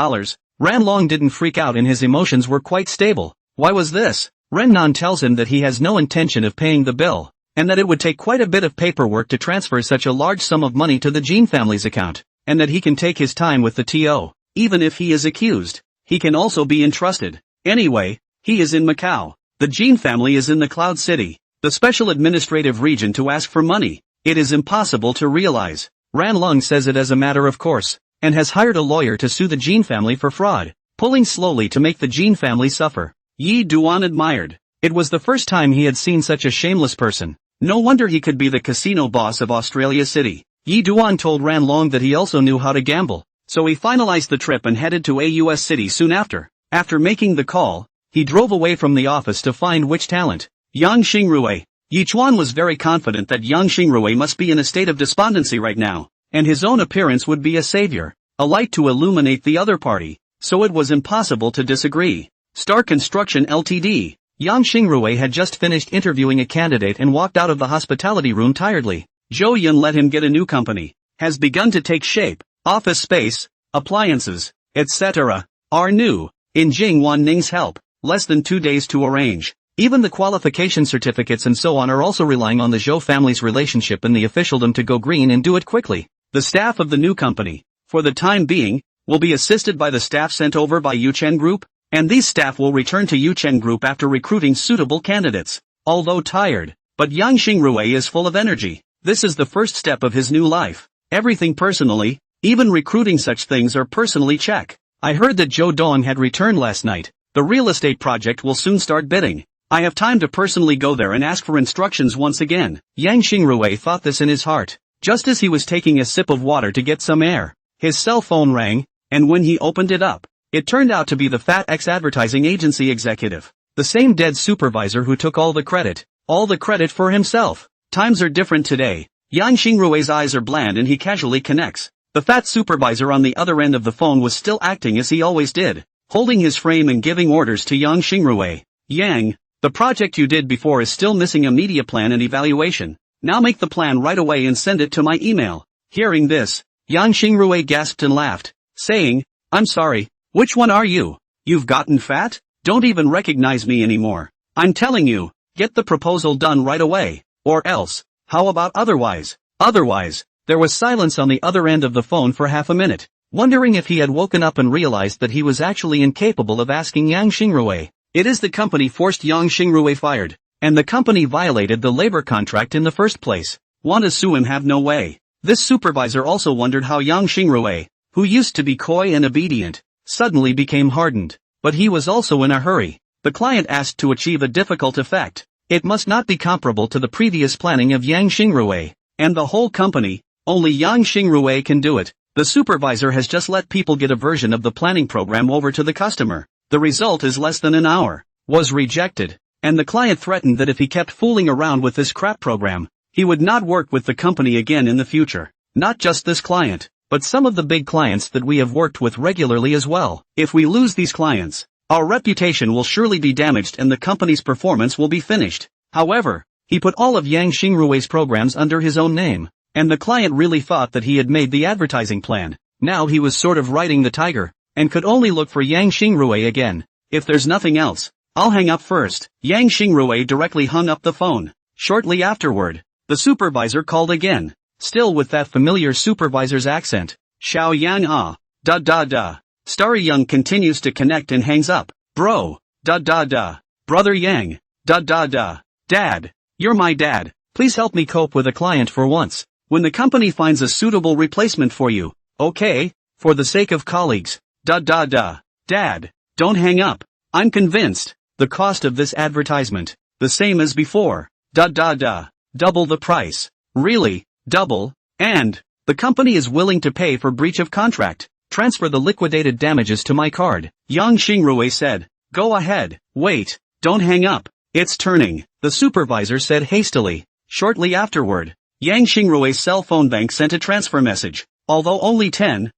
Ran Long didn't freak out and his emotions were quite stable. Why was this? Ren Nan tells him that he has no intention of paying the bill, and that it would take quite a bit of paperwork to transfer such a large sum of money to the Jin family's account, and that he can take his time with the TO. Even if he is accused, he can also be entrusted. Anyway, he is in Macau. The Jin family is in the Cloud City, the special administrative region, to ask for money. It is impossible to realize. Ran Long says it as a matter of course, and has hired a lawyer to sue the Jin family for fraud, pulling slowly to make the Jin family suffer. Yi Duan admired. It was the first time he had seen such a shameless person. No wonder he could be the casino boss of Australia City. Yi Duan told Ran Long that he also knew how to gamble, so he finalized the trip and headed to AUS City soon after. After making the call, he drove away from the office to find which talent. Yang Xingrui. Yi Chuan was very confident that Yang Xingrui must be in a state of despondency right now, and his own appearance would be a savior, a light to illuminate the other party, so it was impossible to disagree. Star Construction Ltd. Yang Xingrui had just finished interviewing a candidate and walked out of the hospitality room tiredly. Zhou Yun let him get a new company. Has begun to take shape. Office space, appliances, etc. are new. In Jing Wan-ning's help. Less than 2 days to arrange. Even the qualification certificates and so on are also relying on the Zhou family's relationship and the officialdom to go green and do it quickly. The staff of the new company, for the time being, will be assisted by the staff sent over by Yuchen Group, and these staff will return to Yuchen Group after recruiting suitable candidates. Although tired, but Yang Xingrui is full of energy. This is the first step of his new life. Everything personally, even recruiting such things are personally check. I heard that Zhou Dong had returned last night. The real estate project will soon start bidding. I have time to personally go there and ask for instructions once again. Yang Xingrui thought this in his heart. Just as he was taking a sip of water to get some air, his cell phone rang, and when he opened it up, it turned out to be the fat ex-advertising agency executive. The same dead supervisor who took all the credit for himself. Times are different today. Yang Xingrui's eyes are bland and he casually connects. The fat supervisor on the other end of the phone was still acting as he always did, holding his frame and giving orders to Yang Xingrui. Yang, the project you did before is still missing a media plan and evaluation. Now make the plan right away and send it to my email. Hearing this, Yang Xingrui gasped and laughed, saying, I'm sorry, which one are you? You've gotten fat? Don't even recognize me anymore. I'm telling you, get the proposal done right away, or else, how about otherwise? Otherwise, there was silence on the other end of the phone for half a minute, wondering if he had woken up and realized that he was actually incapable of asking Yang Xingrui. It is the company forced Yang Xingrui fired, and the company violated the labor contract in the first place. Want to sue him? Have no way. This supervisor also wondered how Yang Xingrui, who used to be coy and obedient, suddenly became hardened. But he was also in a hurry. The client asked to achieve a difficult effect. It must not be comparable to the previous planning of Yang Xingrui, and the whole company. Only Yang Xingrui can do it. The supervisor has just let people get a version of the planning program over to the customer. The result is less than an hour. Was rejected. And the client threatened that if he kept fooling around with this crap program, he would not work with the company again in the future. Not just this client, but some of the big clients that we have worked with regularly as well. If we lose these clients, our reputation will surely be damaged and the company's performance will be finished. However, he put all of Yang Xingrui's programs under his own name, and the client really thought that he had made the advertising plan. Now he was sort of riding the tiger, and could only look for Yang Xingrui again. If there's nothing else, I'll hang up first. Yang Xingrui directly hung up the phone. Shortly afterward, the supervisor called again, still with that familiar supervisor's accent. Xiao Yang Starry Young continues to connect and hangs up. Bro. Brother Yang. Dad. You're my dad. Please help me cope with a client for once. When the company finds a suitable replacement for you. Okay? For the sake of colleagues. Dad. Don't hang up. I'm convinced. The cost of this advertisement. The same as before. Double the price. Really? Double? And the company is willing to pay for breach of contract. Transfer the liquidated damages to my card. Yang Xingrui said. Go ahead. Wait. Don't hang up. It's turning. The supervisor said hastily. Shortly afterward, Yang Xingrui's cell phone bank sent a transfer message. Although only 10,000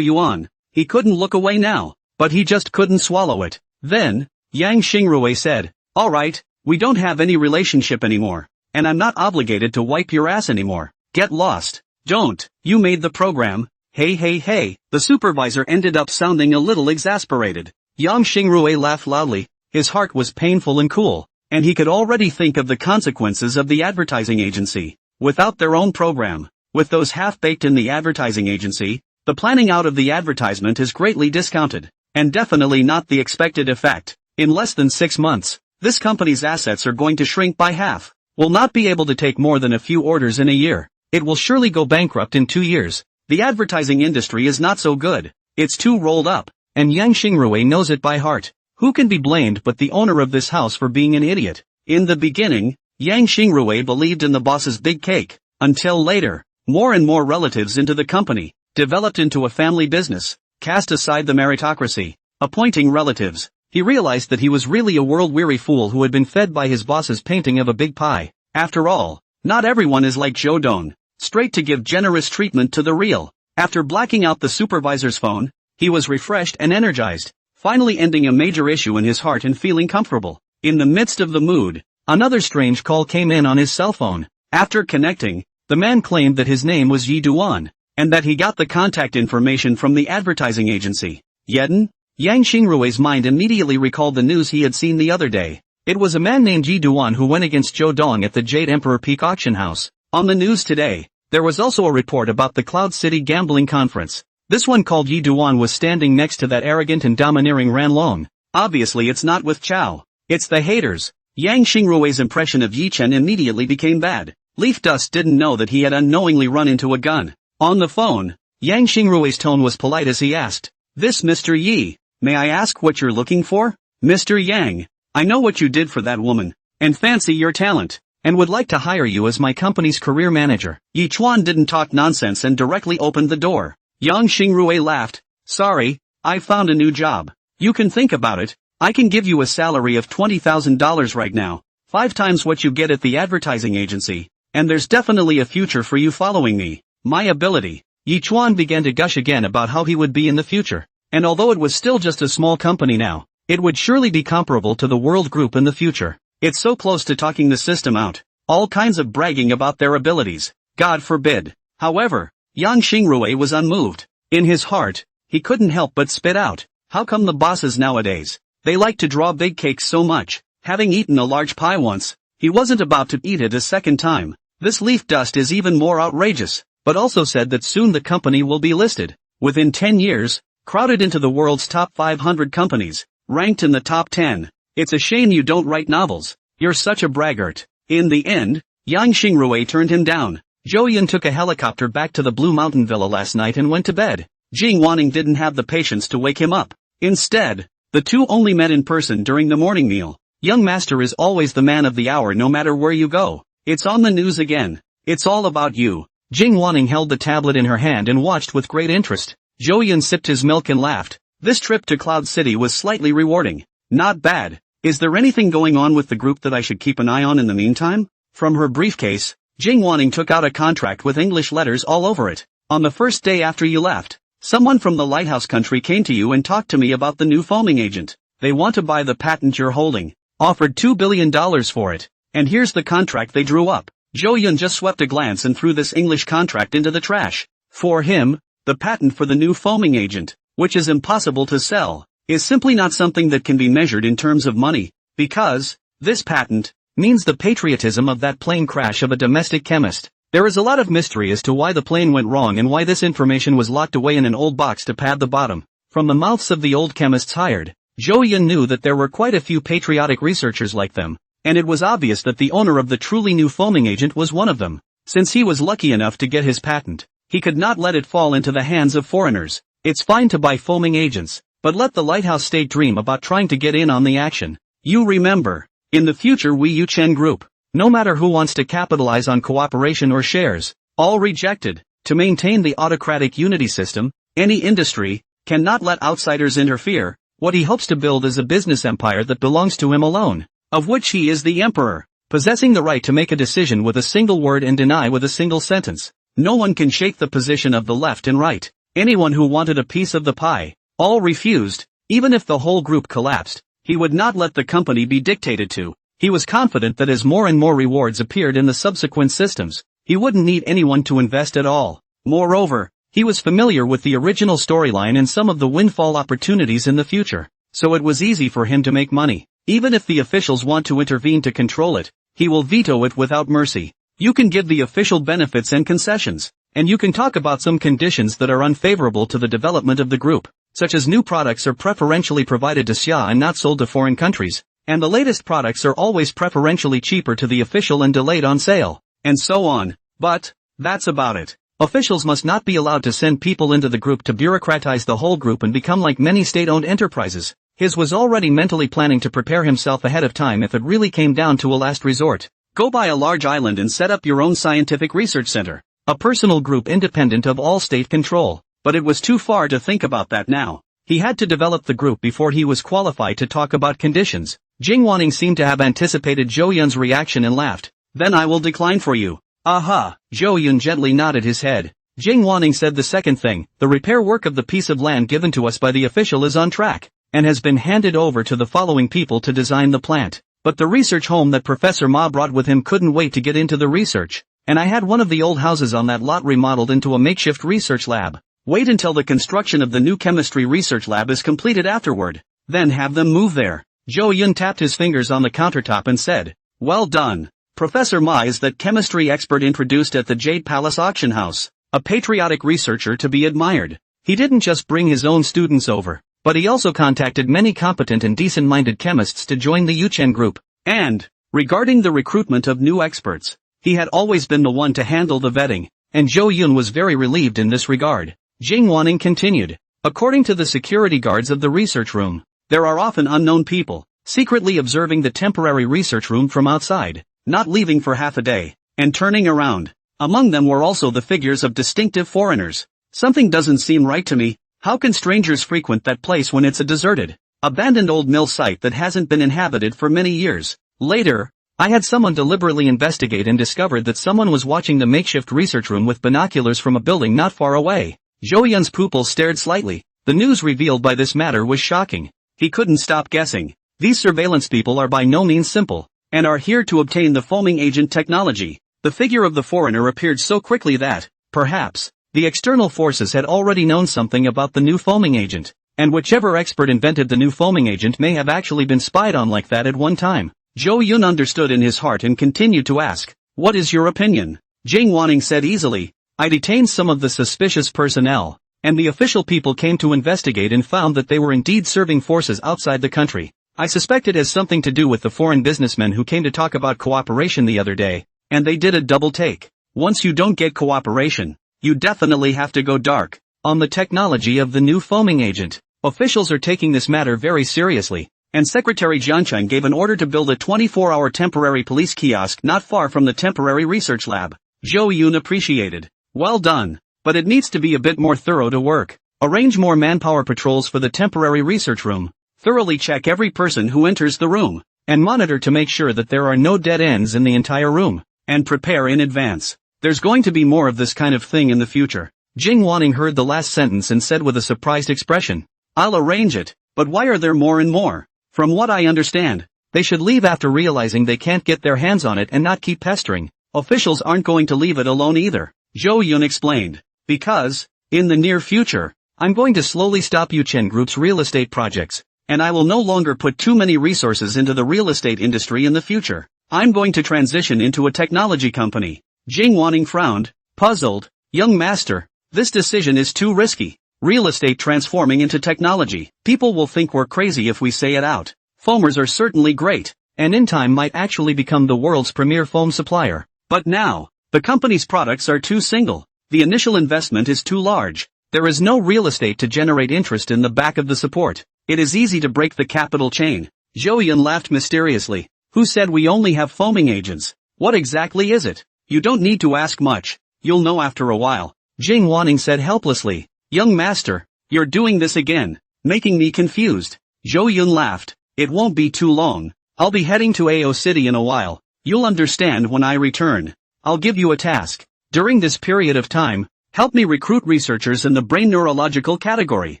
yuan, he couldn't look away now, but he just couldn't swallow it. Then, Yang Xingrui said, alright, we don't have any relationship anymore, and I'm not obligated to wipe your ass anymore. Get lost. Don't. You made the program. Hey. The supervisor ended up sounding a little exasperated. Yang Xingrui laughed loudly. His heart was painful and cool, and he could already think of the consequences of the advertising agency. Without their own program, with those half-baked in the advertising agency, the planning out of the advertisement is greatly discounted, and definitely not the expected effect. In less than 6 months, this company's assets are going to shrink by half. Will not be able to take more than a few orders in a year. It will surely go bankrupt in 2 years. The advertising industry is not so good. It's too rolled up, and Yang Xingrui knows it by heart. Who can be blamed but the owner of this house for being an idiot? In the beginning, Yang Xingrui believed in the boss's big cake, until later, more and more relatives into the company, developed into a family business, cast aside the meritocracy, appointing relatives. He realized that he was really a world-weary fool who had been fed by his boss's painting of a big pie. After all, not everyone is like Zhou Dong, straight to give generous treatment to the real. After blacking out the supervisor's phone, he was refreshed and energized, finally ending a major issue in his heart and feeling comfortable. In the midst of the mood, another strange call came in on his cell phone. After connecting, the man claimed that his name was Yi Duan, and that he got the contact information from the advertising agency. Yeden? Yang Xingrui's mind immediately recalled the news he had seen the other day. It was a man named Yi Duan who went against Zhou Dong at the Jade Emperor Peak Auction House. On the news today, there was also a report about the Cloud City Gambling Conference. This one called Yi Duan was standing next to that arrogant and domineering Ran Long. Obviously it's not with Chao. It's the haters. Yang Xingrui's impression of Yi Chen immediately became bad. Leaf Dust didn't know that he had unknowingly run into a gun. On the phone, Yang Xingrui's tone was polite as he asked, "This Mr. Yi, may I ask what you're looking for?" "Mr. Yang, I know what you did for that woman, and fancy your talent, and would like to hire you as my company's career manager." Yi Chuan didn't talk nonsense and directly opened the door. Yang Xingrui laughed, "Sorry, I found a new job. You can think about it. I can give you a salary of $20,000 right now, 5 times what you get at the advertising agency, and there's definitely a future for you following me. My ability." Yi Chuan began to gush again about how he would be in the future, and although it was still just a small company now, it would surely be comparable to the World Group in the future. It's so close to talking the system out. All kinds of bragging about their abilities. God forbid. However, Yang Xingrui was unmoved. In his heart, he couldn't help but spit out, "How come the bosses nowadays, they like to draw big cakes so much?" Having eaten a large pie once, he wasn't about to eat it a second time. This Leaf Dust is even more outrageous, but also said that soon the company will be listed. Within 10 years, crowded into the world's top 500 companies, ranked in the top 10. It's a shame you don't write novels. You're such a braggart. In the end, Yang Xingrui turned him down. Zhou Yun took a helicopter back to the Blue Mountain Villa last night and went to bed. Jing Wanning didn't have the patience to wake him up. Instead, the two only met in person during the morning meal. Young master is always the man of the hour no matter where you go. It's on the news again. It's all about you. Jing Wanning held the tablet in her hand and watched with great interest. Zhou Yun sipped his milk and laughed. This trip to Cloud City was slightly rewarding. Not bad. Is there anything going on with the group that I should keep an eye on in the meantime? From her briefcase, Jing Wanning took out a contract with English letters all over it. On the first day after you left, someone from the Lighthouse country came to you and talked to me about the new foaming agent. They want to buy the patent you're holding. Offered $2 billion for it. And here's the contract they drew up. Zhou Yun just swept a glance and threw this English contract into the trash. For him, the patent for the new foaming agent, which is impossible to sell, is simply not something that can be measured in terms of money, because this patent means the patriotism of that plane crash of a domestic chemist. There is a lot of mystery as to why the plane went wrong and why this information was locked away in an old box to pad the bottom. From the mouths of the old chemists hired, Zhou Yun knew that there were quite a few patriotic researchers like them, and it was obvious that the owner of the truly new foaming agent was one of them. Since he was lucky enough to get his patent, he could not let it fall into the hands of foreigners. It's fine to buy foaming agents, but let the Lighthouse State dream about trying to get in on the action. You remember, in the future Yuchen Group, no matter who wants to capitalize on cooperation or shares, all rejected. To maintain the autocratic unity system, any industry cannot let outsiders interfere. What he hopes to build is a business empire that belongs to him alone, of which he is the emperor, possessing the right to make a decision with a single word and deny with a single sentence. No one can shake the position of the left and right. Anyone who wanted a piece of the pie, all refused. Even if the whole group collapsed, he would not let the company be dictated to. He was confident that as more and more rewards appeared in the subsequent systems, he wouldn't need anyone to invest at all. Moreover, he was familiar with the original storyline and some of the windfall opportunities in the future, so it was easy for him to make money. Even if the officials want to intervene to control it, he will veto it without mercy. You can give the official benefits and concessions, and you can talk about some conditions that are unfavorable to the development of the group, such as new products are preferentially provided to Xia and not sold to foreign countries, and the latest products are always preferentially cheaper to the official and delayed on sale, and so on. But that's about it. Officials must not be allowed to send people into the group to bureaucratize the whole group and become like many state-owned enterprises. His was already mentally planning to prepare himself ahead of time if it really came down to a last resort. Go buy a large island and set up your own scientific research center. A personal group independent of all state control. But it was too far to think about that now. He had to develop the group before he was qualified to talk about conditions. Jing Wanning seemed to have anticipated Zhou Yun's reaction and laughed. Then I will decline for you. Aha! Zhou Yun gently nodded his head. Jing Wanning said the second thing, the repair work of the piece of land given to us by the official is on track, and has been handed over to the following people to design the plant. But the research home that Professor Ma brought with him couldn't wait to get into the research, and I had one of the old houses on that lot remodeled into a makeshift research lab. Wait until the construction of the new chemistry research lab is completed afterward, then have them move there. Zhou Yun tapped his fingers on the countertop and said, well done. Professor Ma is that chemistry expert introduced at the Jade Palace auction house, a patriotic researcher to be admired. He didn't just bring his own students over, but he also contacted many competent and decent-minded chemists to join the Yuchen Group. And, regarding the recruitment of new experts, he had always been the one to handle the vetting, and Zhou Yun was very relieved in this regard. Jing Wanning continued. According to the security guards of the research room, there are often unknown people, secretly observing the temporary research room from outside, not leaving for half a day, and turning around. Among them were also the figures of distinctive foreigners. Something doesn't seem right to me. How can strangers frequent that place when it's a deserted, abandoned old mill site that hasn't been inhabited for many years? Later, I had someone deliberately investigate and discovered that someone was watching the makeshift research room with binoculars from a building not far away. Zhou Yun's pupils stared slightly. The news revealed by this matter was shocking. He couldn't stop guessing. These surveillance people are by no means simple, and are here to obtain the foaming agent technology. The figure of the foreigner appeared so quickly that, perhaps, the external forces had already known something about the new foaming agent, and whichever expert invented the new foaming agent may have actually been spied on like that at one time. Zhou Yun understood in his heart and continued to ask, what is your opinion? Jing Wanning said easily, I detained some of the suspicious personnel, and the official people came to investigate and found that they were indeed serving forces outside the country. I suspect it has something to do with the foreign businessmen who came to talk about cooperation the other day, and they did a double take. Once you don't get cooperation, you definitely have to go dark. On the technology of the new foaming agent, officials are taking this matter very seriously, and Secretary Jiancheng gave an order to build a 24-hour temporary police kiosk not far from the temporary research lab. Zhou Yun appreciated. Well done, but it needs to be a bit more thorough to work. Arrange more manpower patrols for the temporary research room. Thoroughly check every person who enters the room, and monitor to make sure that there are no dead ends in the entire room, and prepare in advance. There's going to be more of this kind of thing in the future. Jing Wanning heard the last sentence and said with a surprised expression, I'll arrange it, but why are there more and more? From what I understand, they should leave after realizing they can't get their hands on it and not keep pestering. Officials aren't going to leave it alone either. Zhou Yun explained. Because, in the near future, I'm going to slowly stop Yuchen Group's real estate projects, and I will no longer put too many resources into the real estate industry in the future. I'm going to transition into a technology company. Jing Wanning frowned, puzzled. Young master, this decision is too risky. Real estate transforming into technology. People will think we're crazy if we say it out. Foamers are certainly great, and in time might actually become the world's premier foam supplier. But now, the company's products are too single. The initial investment is too large. There is no real estate to generate interest in the back of the support. It is easy to break the capital chain. Zhou Yun laughed mysteriously. Who said we only have foaming agents? What exactly is it? You don't need to ask much. You'll know after a while. Jing Wanning said helplessly. Young master, you're doing this again, making me confused. Zhou Yun laughed. It won't be too long. I'll be heading to AO City in a while. You'll understand when I return. I'll give you a task. During this period of time, help me recruit researchers in the brain neurological category,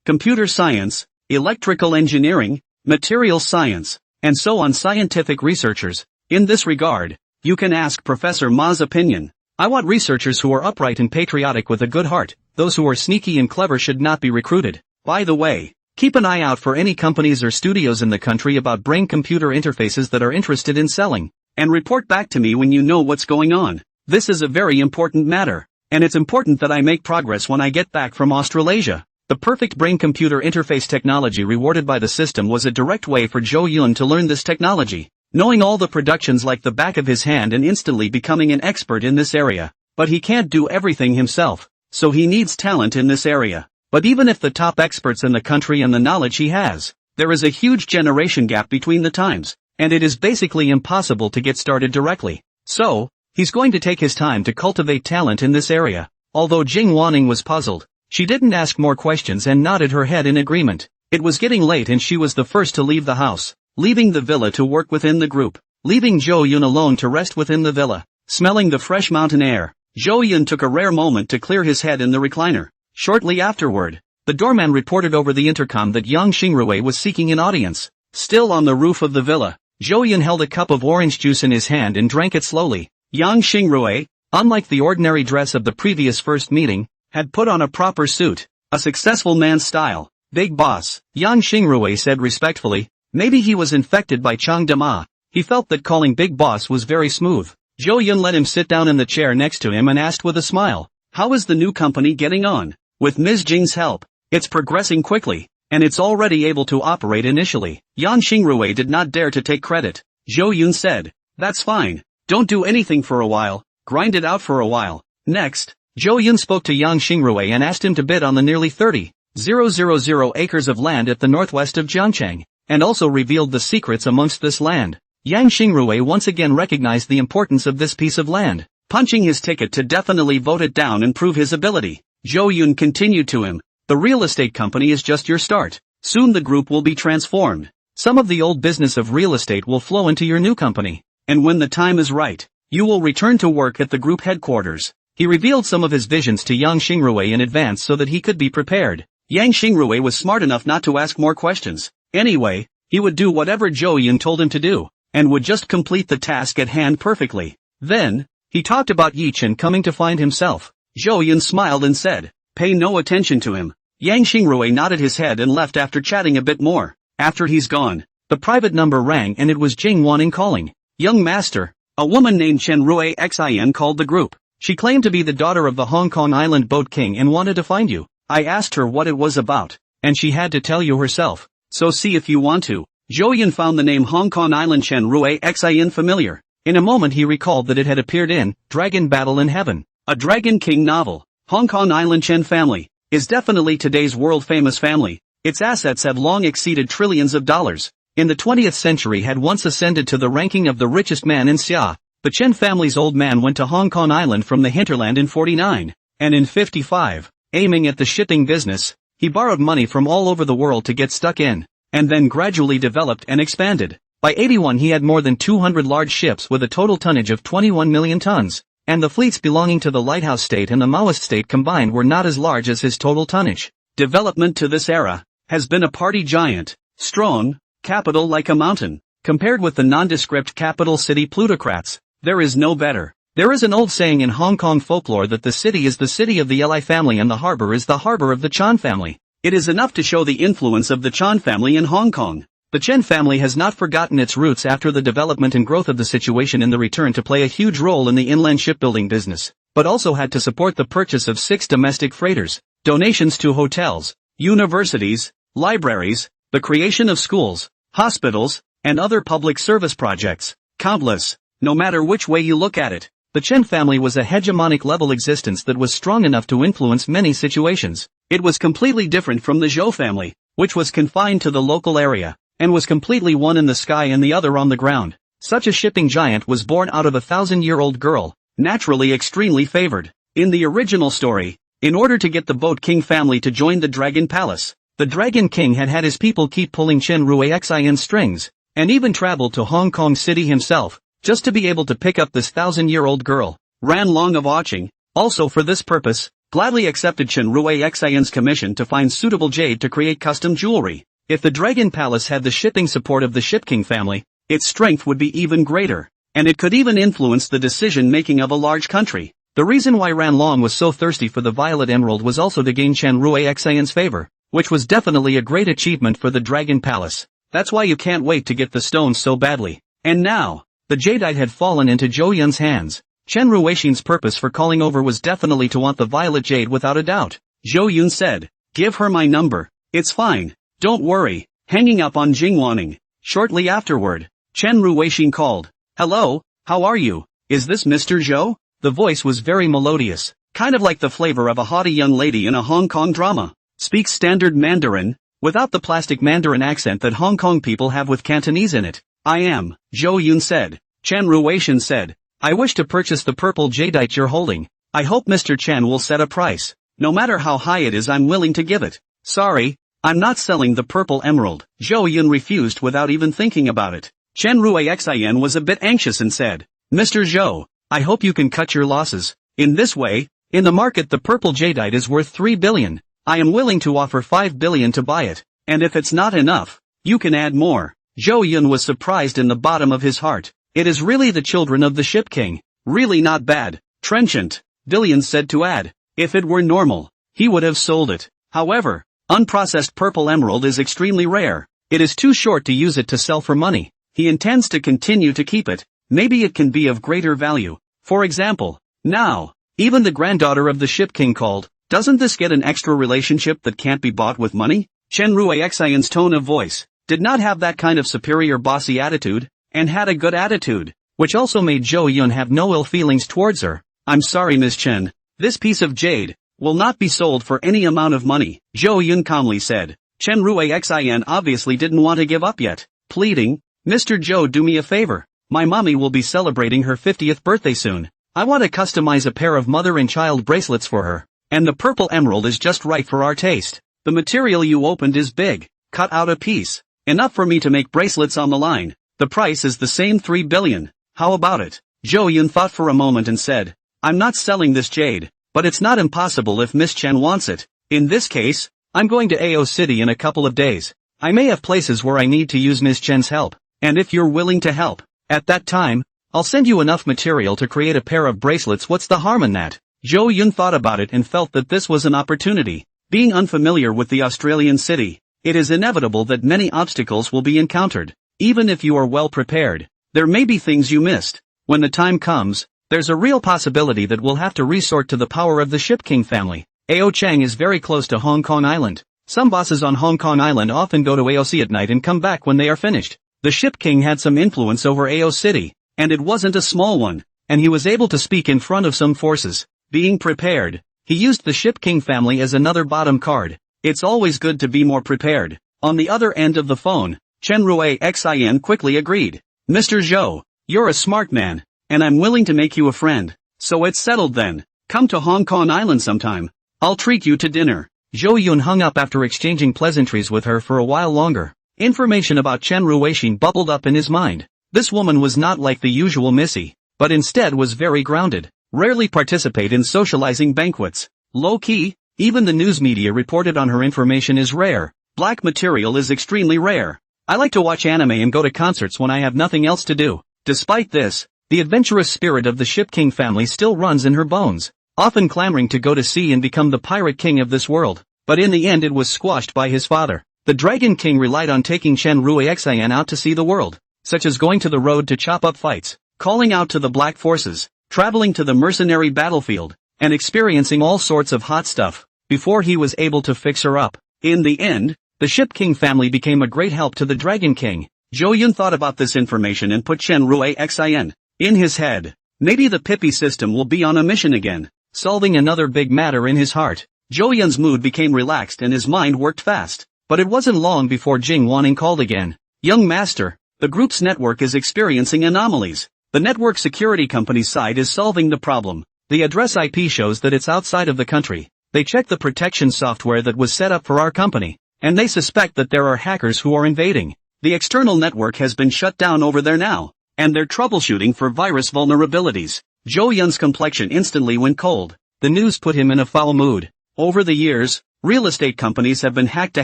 computer science, electrical engineering, materials science, and so on scientific researchers. In this regard, you can ask Professor Ma's opinion. I want researchers who are upright and patriotic with a good heart. Those who are sneaky and clever should not be recruited. By the way, keep an eye out for any companies or studios in the country about brain-computer interfaces that are interested in selling, and report back to me when you know what's going on. This is a very important matter, and it's important that I make progress when I get back from Australasia. The perfect brain-computer interface technology rewarded by the system was a direct way for Zhou Yun to learn this technology, knowing all the productions like the back of his hand and instantly becoming an expert in this area. But he can't do everything himself, so he needs talent in this area. But even if the top experts in the country and the knowledge he has, there is a huge generation gap between the times, and it is basically impossible to get started directly. So, he's going to take his time to cultivate talent in this area. Although Jing Wanning was puzzled, she didn't ask more questions and nodded her head in agreement. It was getting late and she was the first to leave the house, leaving the villa to work within the group, leaving Zhou Yun alone to rest within the villa. Smelling the fresh mountain air, Zhou Yun took a rare moment to clear his head in the recliner. Shortly afterward, the doorman reported over the intercom that Yang Xingrui was seeking an audience. Still on the roof of the villa, Zhou Yun held a cup of orange juice in his hand and drank it slowly. Yang Xingrui, unlike the ordinary dress of the previous first meeting, had put on a proper suit, a successful man's style. Big boss, Yang Xingrui said respectfully. Maybe he was infected by Chang Dama. He felt that calling big boss was very smooth. Zhou Yun let him sit down in the chair next to him and asked with a smile, "How is the new company getting on?" "With Ms. Jing's help, it's progressing quickly, and it's already able to operate initially." Yang Xingrui did not dare to take credit. Zhou Yun said, "That's fine. Don't do anything for a while, grind it out for a while." Next, Zhou Yun spoke to Yang Xingrui and asked him to bid on the nearly 30,000 acres of land at the northwest of Jiangcheng, and also revealed the secrets amongst this land. Yang Xingrui once again recognized the importance of this piece of land, punching his ticket to definitely vote it down and prove his ability. Zhou Yun continued to him, "The real estate company is just your start. Soon the group will be transformed. Some of the old business of real estate will flow into your new company, and when the time is right, you will return to work at the group headquarters." He revealed some of his visions to Yang Xingrui in advance so that he could be prepared. Yang Xingrui was smart enough not to ask more questions. Anyway, he would do whatever Zhou Yun told him to do, and would just complete the task at hand perfectly. Then, he talked about Yuchen coming to find himself. Zhou Yun smiled and said, "Pay no attention to him." Yang Xingrui nodded his head and left after chatting a bit more. After he's gone, the private number rang and it was Jing Wanning calling. "Young master, a woman named Chen Rui Xin called the group. She claimed to be the daughter of the Hong Kong Island boat king and wanted to find you. I asked her what it was about, and she had to tell you herself. So see if you want to." Zhou Yun found the name Hong Kong Island Chen Rui Xin familiar. In a moment he recalled that it had appeared in Dragon Battle in Heaven, a Dragon King novel. Hong Kong Island Chen family is definitely today's world-famous family. Its assets have long exceeded trillions of dollars. In the 20th century had once ascended to the ranking of the richest man in Xia. The Chen family's old man went to Hong Kong Island from the hinterland in 49, and in 55, aiming at the shipping business, he borrowed money from all over the world to get stuck in, and then gradually developed and expanded. By 81 he had more than 200 large ships with a total tonnage of 21 million tons, and the fleets belonging to the Lighthouse State and the Maoist State combined were not as large as his total tonnage. Development to this era has been a party giant, strong, capital like a mountain. Compared with the nondescript capital city plutocrats, there is no better. There is an old saying in Hong Kong folklore that the city is the city of the Li family and the harbor is the harbor of the Chan family. It is enough to show the influence of the Chan family in Hong Kong. The Chen family has not forgotten its roots after the development and growth of the situation in the return to play a huge role in the inland shipbuilding business, but also had to support the purchase of 6 domestic freighters, donations to hotels, universities, libraries, the creation of schools, hospitals, and other public service projects. Countless. No matter which way you look at it, the Chen family was a hegemonic level existence that was strong enough to influence many situations. It was completely different from the Zhou family, which was confined to the local area, and was completely one in the sky and the other on the ground. Such a shipping giant was born out of a 1,000-year-old girl, naturally extremely favored. In the original story, in order to get the Boat King family to join the Dragon Palace, the Dragon King had his people keep pulling Chen Rui Xin strings, and even traveled to Hong Kong City himself, just to be able to pick up this 1,000-year-old girl. Ran Long of Watching, also for this purpose, gladly accepted Chen Rui Xin's commission to find suitable jade to create custom jewelry. If the Dragon Palace had the shipping support of the Ship King family, its strength would be even greater, and it could even influence the decision-making of a large country. The reason why Ran Long was so thirsty for the Violet Emerald was also to gain Chen Rui Xin's favor, which was definitely a great achievement for the Dragon Palace. That's why you can't wait to get the stones so badly. And now, the jadeite had fallen into Zhou Yun's hands. Chen Ruixin's purpose for calling over was definitely to want the violet jade without a doubt. Zhou Yun said, "Give her my number. It's fine. Don't worry." Hanging up on Jing Wanning. Shortly afterward, Chen Ruixin called. "Hello, how are you? Is this Mr. Zhou?" The voice was very melodious, kind of like the flavor of a haughty young lady in a Hong Kong drama. Speaks standard Mandarin, without the plastic Mandarin accent that Hong Kong people have with Cantonese in it. "I am," Zhou Yun said. Chen Ruixin said, I wish to purchase the purple jadeite you're holding. I hope Mr. Chen will set a price. No matter how high it is, I'm willing to give it. Sorry, I'm not selling the purple emerald. Zhou Yun refused without even thinking about it. Chen Ruixin was a bit anxious and said, Mr. Zhou, I hope you can cut your losses. In this way, in the market the purple jadeite is worth 3 billion. I am willing to offer 5 billion to buy it. And if it's not enough, you can add more. Zhou Yun was surprised in the bottom of his heart. It is really the children of the Ship King. Really not bad. Trenchant, Dillian said to add. If it were normal, he would have sold it. However, unprocessed purple emerald is extremely rare. It is too short to use it to sell for money. He intends to continue to keep it. Maybe it can be of greater value. For example, now, even the granddaughter of the Ship King called. Doesn't this get an extra relationship that can't be bought with money? Chen Ruixin's tone of voice did not have that kind of superior bossy attitude, and had a good attitude, which also made Zhou Yun have no ill feelings towards her. I'm sorry Miss Chen, this piece of jade will not be sold for any amount of money, Zhou Yun calmly said. Chen Ruixin obviously didn't want to give up yet, pleading, Mr. Zhou, do me a favor. My mommy will be celebrating her 50th birthday soon. I want to customize a pair of mother and child bracelets for her, and the purple emerald is just right for our taste. The material you opened is big. Cut out a piece. Enough for me to make bracelets on the line. The price is the same 3 billion. How about it? Zhou Yun thought for a moment and said, I'm not selling this jade, but it's not impossible if Miss Chen wants it. In this case, I'm going to AO City in a couple of days. I may have places where I need to use Miss Chen's help, and if you're willing to help, at that time, I'll send you enough material to create a pair of bracelets. What's the harm in that? Zhou Yun thought about it and felt that this was an opportunity. Being unfamiliar with the Australian city, it is inevitable that many obstacles will be encountered. Even if you are well prepared, there may be things you missed. When the time comes, there's a real possibility that we'll have to resort to the power of the Ship King family. Ao Chang is very close to Hong Kong Island. Some bosses on Hong Kong Island often go to AOC at night and come back when they are finished. The Ship King had some influence over AO City, and it wasn't a small one, and he was able to speak in front of some forces. Being prepared, he used the Ship King family as another bottom card. It's always good to be more prepared. On the other end of the phone, Chen Ruixin quickly agreed. Mr. Zhou, you're a smart man, and I'm willing to make you a friend. So it's settled then. Come to Hong Kong Island sometime. I'll treat you to dinner. Zhou Yun hung up after exchanging pleasantries with her for a while longer. Information about Chen Ruixin bubbled up in his mind. This woman was not like the usual Missy, but instead was very grounded. Rarely participate in socializing banquets. Low-key, even the news media reported on her. Information is rare. Black material is extremely rare. I like to watch anime and go to concerts when I have nothing else to do. Despite this, the adventurous spirit of the Ship King family still runs in her bones, often clamoring to go to sea and become the pirate king of this world. But in the end it was squashed by his father. The Dragon King relied on taking Chen Ruixin out to see the world, such as going to the road to chop up fights, calling out to the black forces, traveling to the mercenary battlefield, and experiencing all sorts of hot stuff, before he was able to fix her up. In the end, the Ship King family became a great help to the Dragon King. Zhou Yun thought about this information and put Chen Ruixin in his head. Maybe the Pippi system will be on a mission again, solving another big matter in his heart. Zhou Yun's mood became relaxed and his mind worked fast. But it wasn't long before Jing Wanning called again. Young master, the group's network is experiencing anomalies. The network security company's side is solving the problem. The address IP shows that it's outside of the country. They checked the protection software that was set up for our company, and they suspect that there are hackers who are invading. The external network has been shut down over there now, and they're troubleshooting for virus vulnerabilities. Zhou Yun's complexion instantly went cold. The news put him in a foul mood. Over the years, real estate companies have been hacked a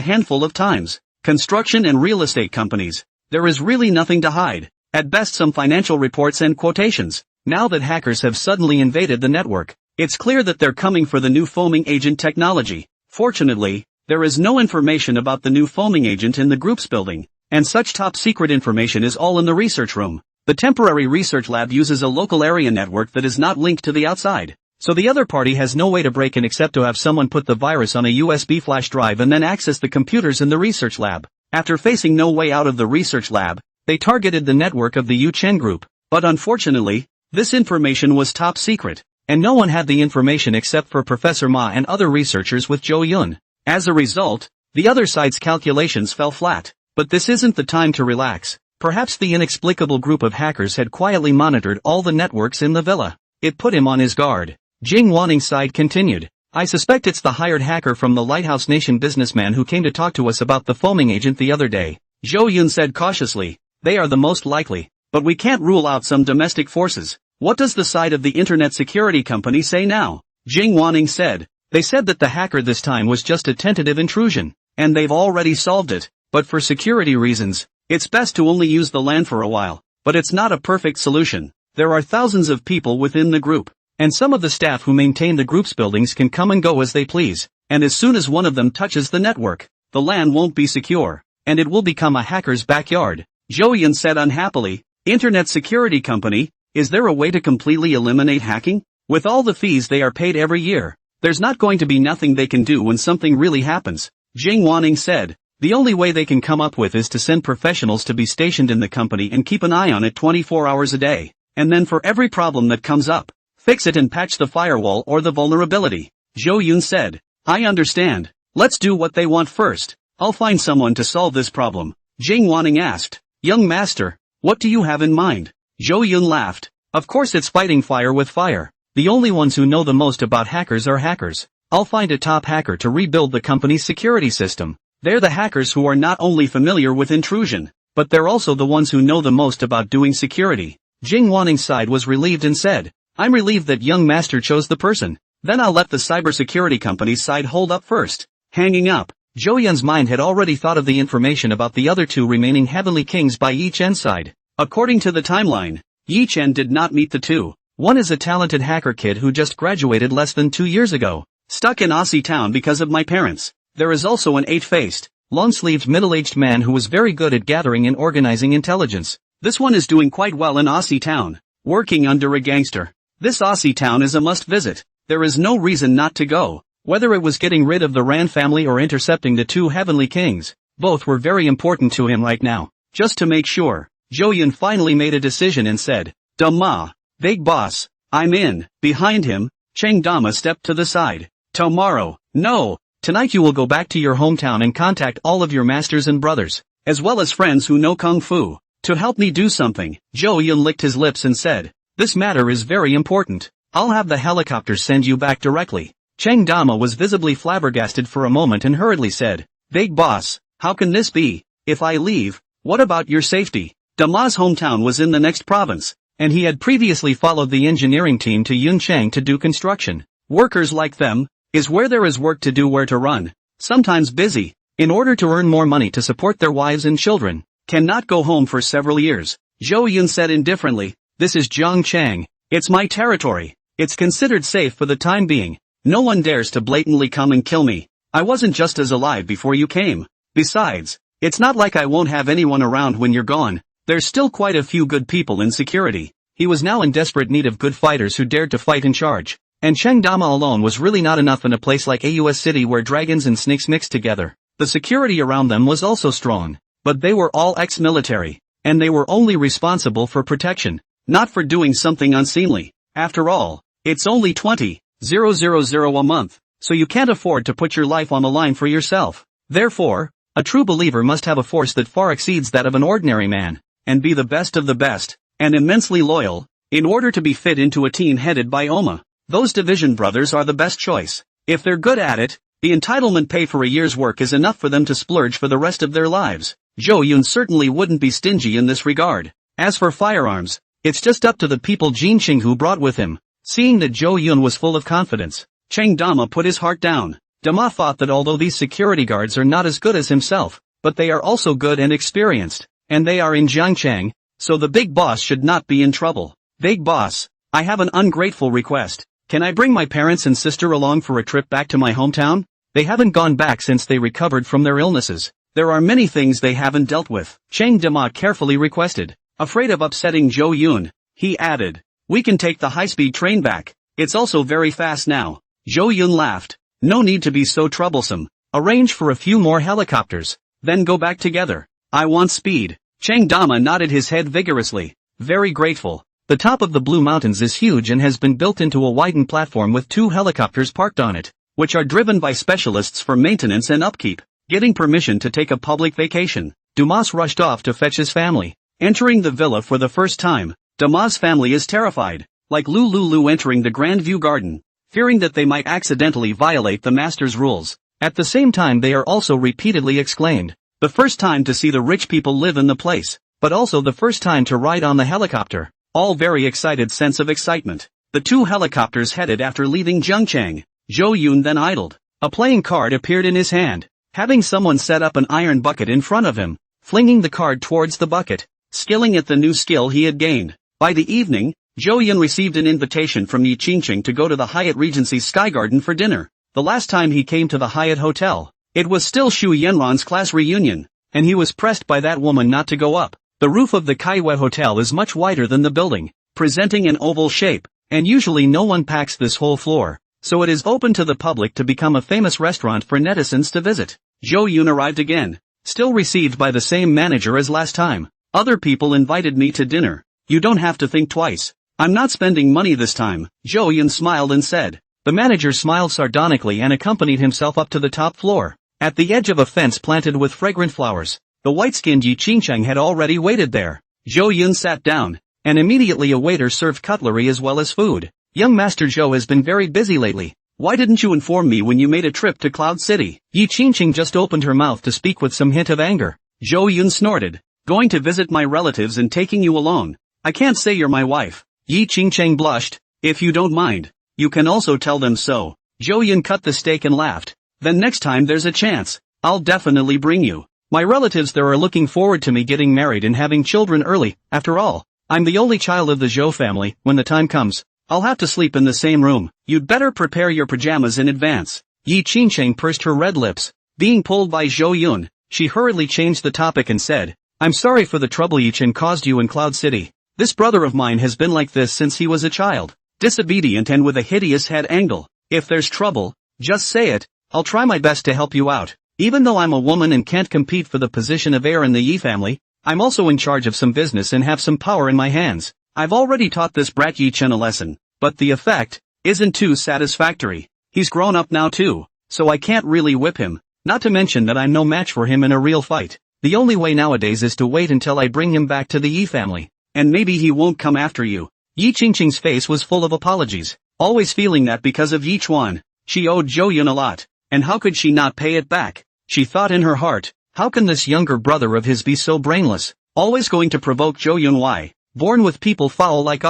handful of times. Construction and real estate companies. There is really nothing to hide. At best some financial reports and quotations. Now that hackers have suddenly invaded the network, it's clear that they're coming for the new foaming agent technology. Fortunately, there is no information about the new foaming agent in the group's building, and such top secret information is all in the research room. The temporary research lab uses a local area network that is not linked to the outside. So the other party has no way to break in except to have someone put the virus on a USB flash drive and then access the computers in the research lab. After facing no way out of the research lab, they targeted the network of the Yuchen Group. But unfortunately, this information was top secret, and no one had the information except for Professor Ma and other researchers with Zhou Yun. As a result, the other side's calculations fell flat. But this isn't the time to relax. Perhaps the inexplicable group of hackers had quietly monitored all the networks in the villa. It put him on his guard. Jing Wanning's side continued. I suspect it's the hired hacker from the Lighthouse Nation businessman who came to talk to us about the foaming agent the other day. Zhou Yun said cautiously. They are the most likely, but we can't rule out some domestic forces. What does the side of the internet security company say now? Jing Wanning said. They said that the hacker this time was just a tentative intrusion, and they've already solved it, but for security reasons, it's best to only use the LAN for a while, but it's not a perfect solution. There are thousands of people within the group, and some of the staff who maintain the group's buildings can come and go as they please, and as soon as one of them touches the network, the LAN won't be secure, and it will become a hacker's backyard. Zhou Yun said unhappily. Internet security company, is there a way to completely eliminate hacking? With all the fees they are paid every year, there's not going to be nothing they can do when something really happens. Jing Wanning said. The only way they can come up with is to send professionals to be stationed in the company and keep an eye on it 24 hours a day, and then for every problem that comes up, fix it and patch the firewall or the vulnerability. Zhou Yun said. I understand. Let's do what they want first. I'll find someone to solve this problem. Jing Wanning asked. Young master, what do you have in mind? Zhou Yun laughed. Of course it's fighting fire with fire. The only ones who know the most about hackers are hackers. I'll find a top hacker to rebuild the company's security system. They're the hackers who are not only familiar with intrusion, but they're also the ones who know the most about doing security. Jing Wanning's side was relieved and said, I'm relieved that young master chose the person. Then I'll let the cybersecurity company's side hold up first. Hanging up, Zhou Yun's mind had already thought of the information about the other two remaining Heavenly Kings by Yi Chen's side. According to the timeline, Yi Chen did not meet the two. One is a talented hacker kid who just graduated less than 2 years ago, stuck in Aussie town because of my parents. There is also an 8-faced, long-sleeved middle-aged man who was very good at gathering and organizing intelligence. This one is doing quite well in Aussie town, working under a gangster. This Aussie town is a must-visit. There is no reason not to go. Whether it was getting rid of the Ran family or intercepting the two Heavenly Kings, both were very important to him right now. Just to make sure, Zhou Yun finally made a decision and said, Dama, big boss, I'm in. Behind him, Cheng Dama stepped to the side. Tomorrow, no. Tonight you will go back to your hometown and contact all of your masters and brothers, as well as friends who know Kung Fu, to help me do something. Zhou Yun licked his lips and said, this matter is very important. I'll have the helicopters send you back directly. Cheng Dama was visibly flabbergasted for a moment and hurriedly said, Big boss, how can this be? If I leave, what about your safety? Dama's hometown was in the next province, and he had previously followed the engineering team to Yuncheng to do construction. Workers like them, is where there is work to do where to run, sometimes busy, in order to earn more money to support their wives and children, cannot go home for several years. Zhou Yun said indifferently, this is Zhangchang, it's my territory, it's considered safe for the time being, no one dares to blatantly come and kill me, I wasn't just as alive before you came, besides, it's not like I won't have anyone around when you're gone, there's still quite a few good people in security. He was now in desperate need of good fighters who dared to fight in charge. And Cheng Dama alone was really not enough in a place like AUS City where dragons and snakes mixed together. The security around them was also strong, but they were all ex-military, and they were only responsible for protection, not for doing something unseemly. After all, it's only 20,000 a month, so you can't afford to put your life on the line for yourself. Therefore, a true believer must have a force that far exceeds that of an ordinary man, and be the best of the best, and immensely loyal, in order to be fit into a team headed by Oma. Those Division brothers are the best choice. If they're good at it, the entitlement pay for a year's work is enough for them to splurge for the rest of their lives. Zhou Yun certainly wouldn't be stingy in this regard. As for firearms, it's just up to the people Jin Qinghu brought with him. Seeing that Zhou Yun was full of confidence, Cheng Dama put his heart down. Dama thought that although these security guards are not as good as himself, but they are also good and experienced, and they are in Jiangchang, so the big boss should not be in trouble. Big boss, I have an ungrateful request. Can I bring my parents and sister along for a trip back to my hometown? They haven't gone back since they recovered from their illnesses. There are many things they haven't dealt with. Cheng Dama carefully requested. Afraid of upsetting Zhou Yun, he added, we can take the high-speed train back. It's also very fast now. Zhou Yun laughed. No need to be so troublesome. Arrange for a few more helicopters, then go back together. I want speed. Cheng Dama nodded his head vigorously. Very grateful. The top of the Blue Mountains is huge and has been built into a widened platform with 2 helicopters parked on it, which are driven by specialists for maintenance and upkeep. Getting permission to take a public vacation, Dumas rushed off to fetch his family. Entering the villa for the first time, Dama's family is terrified, like Lulu entering the Grand View Garden, fearing that they might accidentally violate the master's rules. At the same time they are also repeatedly exclaimed, the first time to see the rich people live in the place, but also the first time to ride on the helicopter. All very excited sense of excitement. The two helicopters headed after leaving Zhengchang. Zhou Yun then idled. A playing card appeared in his hand, having someone set up an iron bucket in front of him, flinging the card towards the bucket, skilling at the new skill he had gained. By the evening, Zhou Yun received an invitation from Yi Qingqing to go to the Hyatt Regency Sky Garden for dinner. The last time he came to the Hyatt Hotel, it was still Shu Yanran's class reunion, and he was pressed by that woman not to go up. The roof of the Kaiwei Hotel is much wider than the building, presenting an oval shape, and usually no one packs this whole floor, so it is open to the public to become a famous restaurant for netizens to visit. Zhou Yun arrived again, still received by the same manager as last time. Other people invited me to dinner. You don't have to think twice. I'm not spending money this time. Zhou Yun smiled and said. The manager smiled sardonically and accompanied himself up to the top floor. At the edge of a fence planted with fragrant flowers, the white-skinned Yi Qingcheng had already waited there. Zhou Yun sat down, and immediately a waiter served cutlery as well as food. Young Master Zhou has been very busy lately. Why didn't you inform me when you made a trip to Cloud City? Yi Qingqing just opened her mouth to speak with some hint of anger. Zhou Yun snorted. Going to visit my relatives and taking you along. I can't say you're my wife. Yi Qingcheng blushed. If you don't mind, you can also tell them so. Zhou Yun cut the steak and laughed. Then next time there's a chance, I'll definitely bring you. My relatives there are looking forward to me getting married and having children early. After all, I'm the only child of the Zhou family. When the time comes, I'll have to sleep in the same room. You'd better prepare your pajamas in advance. Yi Qingcheng pursed her red lips. Being pulled by Zhou Yun, she hurriedly changed the topic and said, I'm sorry for the trouble Yuchen caused you in Cloud City. This brother of mine has been like this since he was a child. Disobedient and with a hideous head angle. If there's trouble, just say it. I'll try my best to help you out. Even though I'm a woman and can't compete for the position of heir in the Yi family, I'm also in charge of some business and have some power in my hands. I've already taught this brat Yi Chen a lesson, but the effect isn't too satisfactory. He's grown up now too, so I can't really whip him, not to mention that I'm no match for him in a real fight. The only way nowadays is to wait until I bring him back to the Yi family, and maybe he won't come after you. Yi Qingqing's face was full of apologies, always feeling that because of Yi Chuan, she owed Zhou Yun a lot, and how could she not pay it back? She thought in her heart, how can this younger brother of his be so brainless, always going to provoke Zhou Yun? Why? Born with people foul like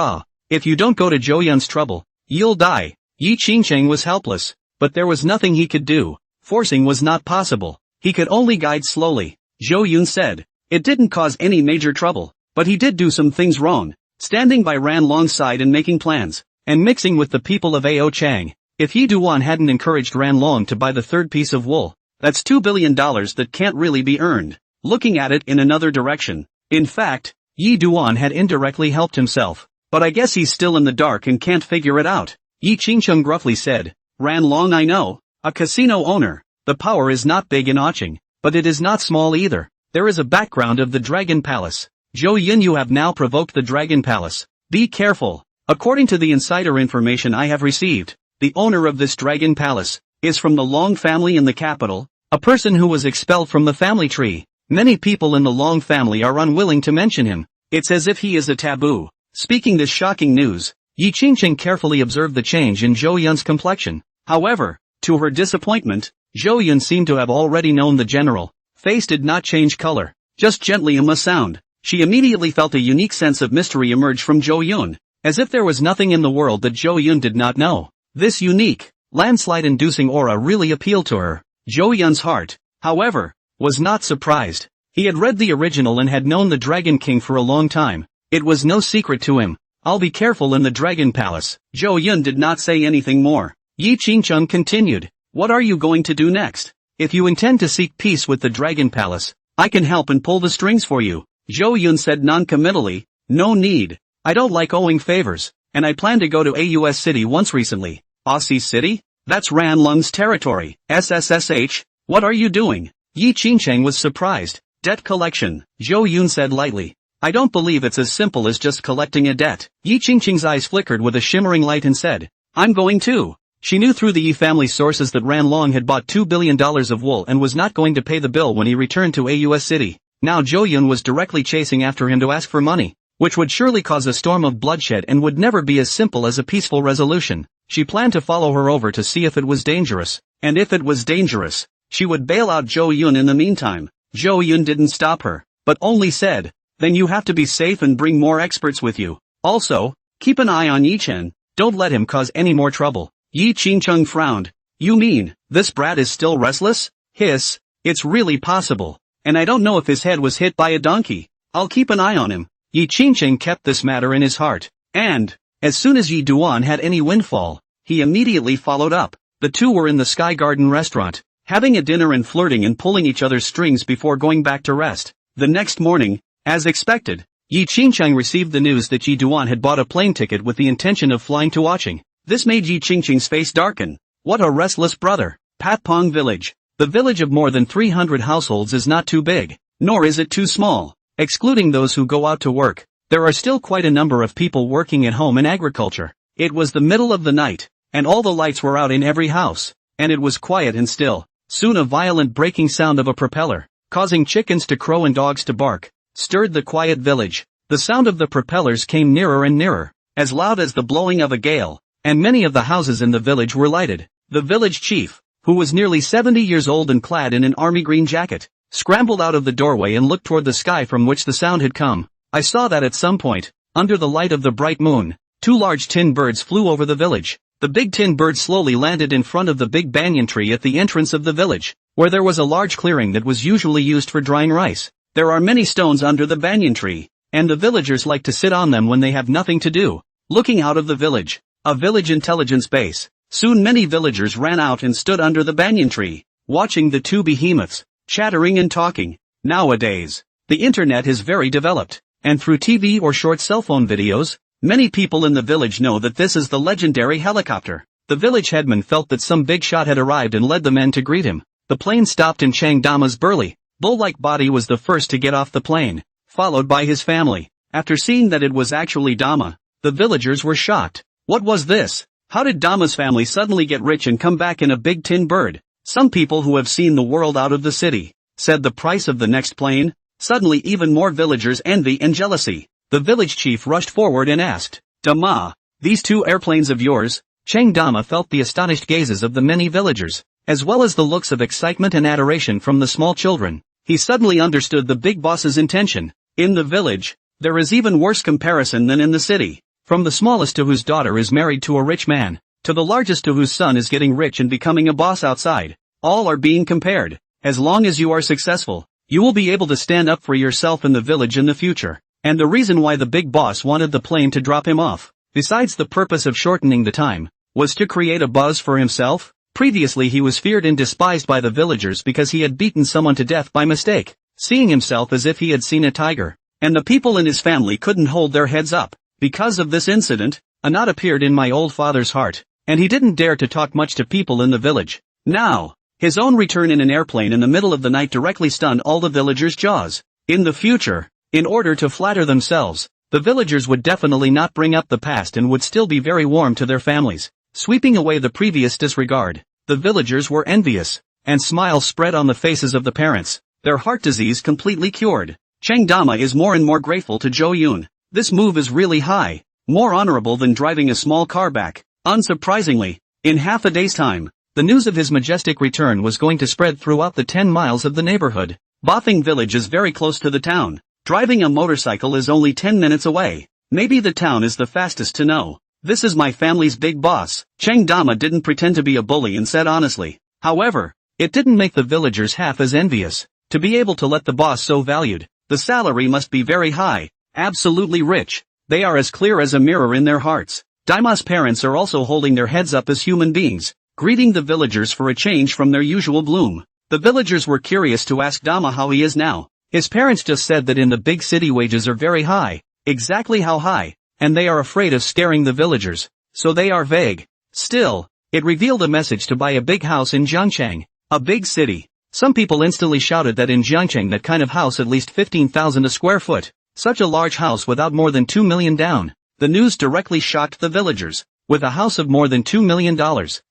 if you don't go to Zhou Yun's trouble, you'll die. Yi Qingcheng was helpless, but there was nothing he could do. Forcing was not possible. He could only guide slowly. Zhou Yun said, it didn't cause any major trouble, but he did do some things wrong, standing by Ran Long's side and making plans, and mixing with the people of Ao Chang. If Yi Duan hadn't encouraged Ran Long to buy the third piece of wool, that's $2 billion that can't really be earned. Looking at it in another direction. In fact, Yi Duan had indirectly helped himself, but I guess he's still in the dark and can't figure it out. Yi Qingcheng gruffly said, Ran Long I know, a casino owner. The power is not big in Oching, but it is not small either. There is a background of the Dragon Palace. Zhou Yun, you have now provoked the Dragon Palace. Be careful. According to the insider information I have received, the owner of this Dragon Palace is from the Long family in the capital, a person who was expelled from the family tree. Many people in the Long family are unwilling to mention him. It's as if he is a taboo. Speaking this shocking news, Yi Qingcheng carefully observed the change in Zhou Yun's complexion. However, to her disappointment, Zhou Yun seemed to have already known the general. Face did not change color, just gently a sound. She immediately felt a unique sense of mystery emerge from Zhou Yun, as if there was nothing in the world that Zhou Yun did not know. This unique, landslide-inducing aura really appealed to her. Zhou Yun's heart, however, was not surprised. He had read the original and had known the Dragon King for a long time. It was no secret to him. I'll be careful in the Dragon Palace. Zhou Yun did not say anything more. Yi Qingcheng continued, what are you going to do next? If you intend to seek peace with the Dragon Palace, I can help and pull the strings for you. Zhou Yun said non-committally, no need. I don't like owing favors, and I plan to go to AUS City once recently. Aussie City? That's Ran Lung's territory. SSSH? What are you doing? Yi Qingcheng was surprised. Debt collection, Zhou Yun said lightly. I don't believe it's as simple as just collecting a debt. Yi Qingcheng's eyes flickered with a shimmering light and said, I'm going too. She knew through the Yi family sources that Ran Long had bought $2 billion of wool and was not going to pay the bill when he returned to AUS City. Now Jo-yoon was directly chasing after him to ask for money, which would surely cause a storm of bloodshed and would never be as simple as a peaceful resolution. She planned to follow her over to see if it was dangerous, and if it was dangerous, she would bail out Jo-yoon in the meantime. Jo-yoon didn't stop her, but only said, "Then you have to be safe and bring more experts with you. Also, keep an eye on Yi-chen, don't let him cause any more trouble." Yi Ching-chung frowned. "You mean, this brat is still restless?" Hiss, "It's really possible. And I don't know if his head was hit by a donkey. I'll keep an eye on him." Yi Ching-chung kept this matter in his heart, and, as soon as Yi Duan had any windfall, he immediately followed up. The two were in the Sky Garden restaurant, having a dinner and flirting and pulling each other's strings before going back to rest. The next morning, as expected, Yi Ching-chung received the news that Yi Duan had bought a plane ticket with the intention of flying to Watching. This made Yi Ching-chung's face darken. What a restless brother. Patpong Village. The village of more than 300 households is not too big, nor is it too small. Excluding those who go out to work, there are still quite a number of people working at home in agriculture. It was the middle of the night, and all the lights were out in every house, and it was quiet and still. Soon a violent breaking sound of a propeller, causing chickens to crow and dogs to bark, stirred the quiet village. The sound of the propellers came nearer and nearer, as loud as the blowing of a gale, and many of the houses in the village were lighted. The village chief, who was nearly 70 years old and clad in an army green jacket, scrambled out of the doorway and looked toward the sky from which the sound had come. "I saw that at some point, under the light of the bright moon, two large tin birds flew over the village." The big tin bird slowly landed in front of the big banyan tree at the entrance of the village, where there was a large clearing that was usually used for drying rice. There are many stones under the banyan tree, and the villagers like to sit on them when they have nothing to do. Looking out of the village, a village intelligence base. Soon many villagers ran out and stood under the banyan tree, watching the two behemoths, chattering and talking. Nowadays, the internet is very developed, and through TV or short cell phone videos, many people in the village know that this is the legendary helicopter. The village headman felt that some big shot had arrived and led the men to greet him. The plane stopped and Chang Dama's burly, bull-like body was the first to get off the plane, followed by his family. After seeing that it was actually Dama, the villagers were shocked. What was this? How did Dama's family suddenly get rich and come back in a big tin bird? Some people who have seen the world out of the city said the price of the next plane. Suddenly even more villagers' envy and jealousy. The village chief rushed forward and asked, "Dama, these two airplanes of yours?" Chang Dama felt the astonished gazes of the many villagers, as well as the looks of excitement and adoration from the small children. He suddenly understood the big boss's intention. In the village, there is even worse comparison than in the city. From the smallest to whose daughter is married to a rich man, to the largest to whose son is getting rich and becoming a boss outside, all are being compared. As long as you are successful, you will be able to stand up for yourself in the village in the future. And the reason why the big boss wanted the plane to drop him off, besides the purpose of shortening the time, was to create a buzz for himself. Previously he was feared and despised by the villagers because he had beaten someone to death by mistake, seeing himself as if he had seen a tiger, and the people in his family couldn't hold their heads up. Because of this incident, a knot appeared in my old father's heart, and he didn't dare to talk much to people in the village. Now, his own return in an airplane in the middle of the night directly stunned all the villagers' jaws. In the future, in order to flatter themselves, the villagers would definitely not bring up the past and would still be very warm to their families. Sweeping away the previous disregard, the villagers were envious, and smiles spread on the faces of the parents, their heart disease completely cured. Chang Dama is more and more grateful to Jo-yoon. This move is really high, more honorable than driving a small car back. Unsurprisingly, in half a day's time, the news of his majestic return was going to spread throughout the 10 miles of the neighborhood. Bothing village is very close to the town. Driving a motorcycle is only 10 minutes away. Maybe the town is the fastest to know. This is my family's big boss. Chang Dama didn't pretend to be a bully and said honestly. However, it didn't make the villagers half as envious. To be able to let the boss so valued, the salary must be very high. Absolutely rich. They are as clear as a mirror in their hearts. Daima's parents are also holding their heads up as human beings, greeting the villagers for a change from their usual bloom. The villagers were curious to ask Dama how he is now. His parents just said that in the big city wages are very high. Exactly how high, and they are afraid of scaring the villagers, so they are vague. Still, it revealed a message to buy a big house in Jiangchang, a big city. Some people instantly shouted that in Jiangchang that kind of house at least 15,000 a square foot. Such a large house without more than $2 million down. The news directly shocked the villagers. With a house of more than $2 million,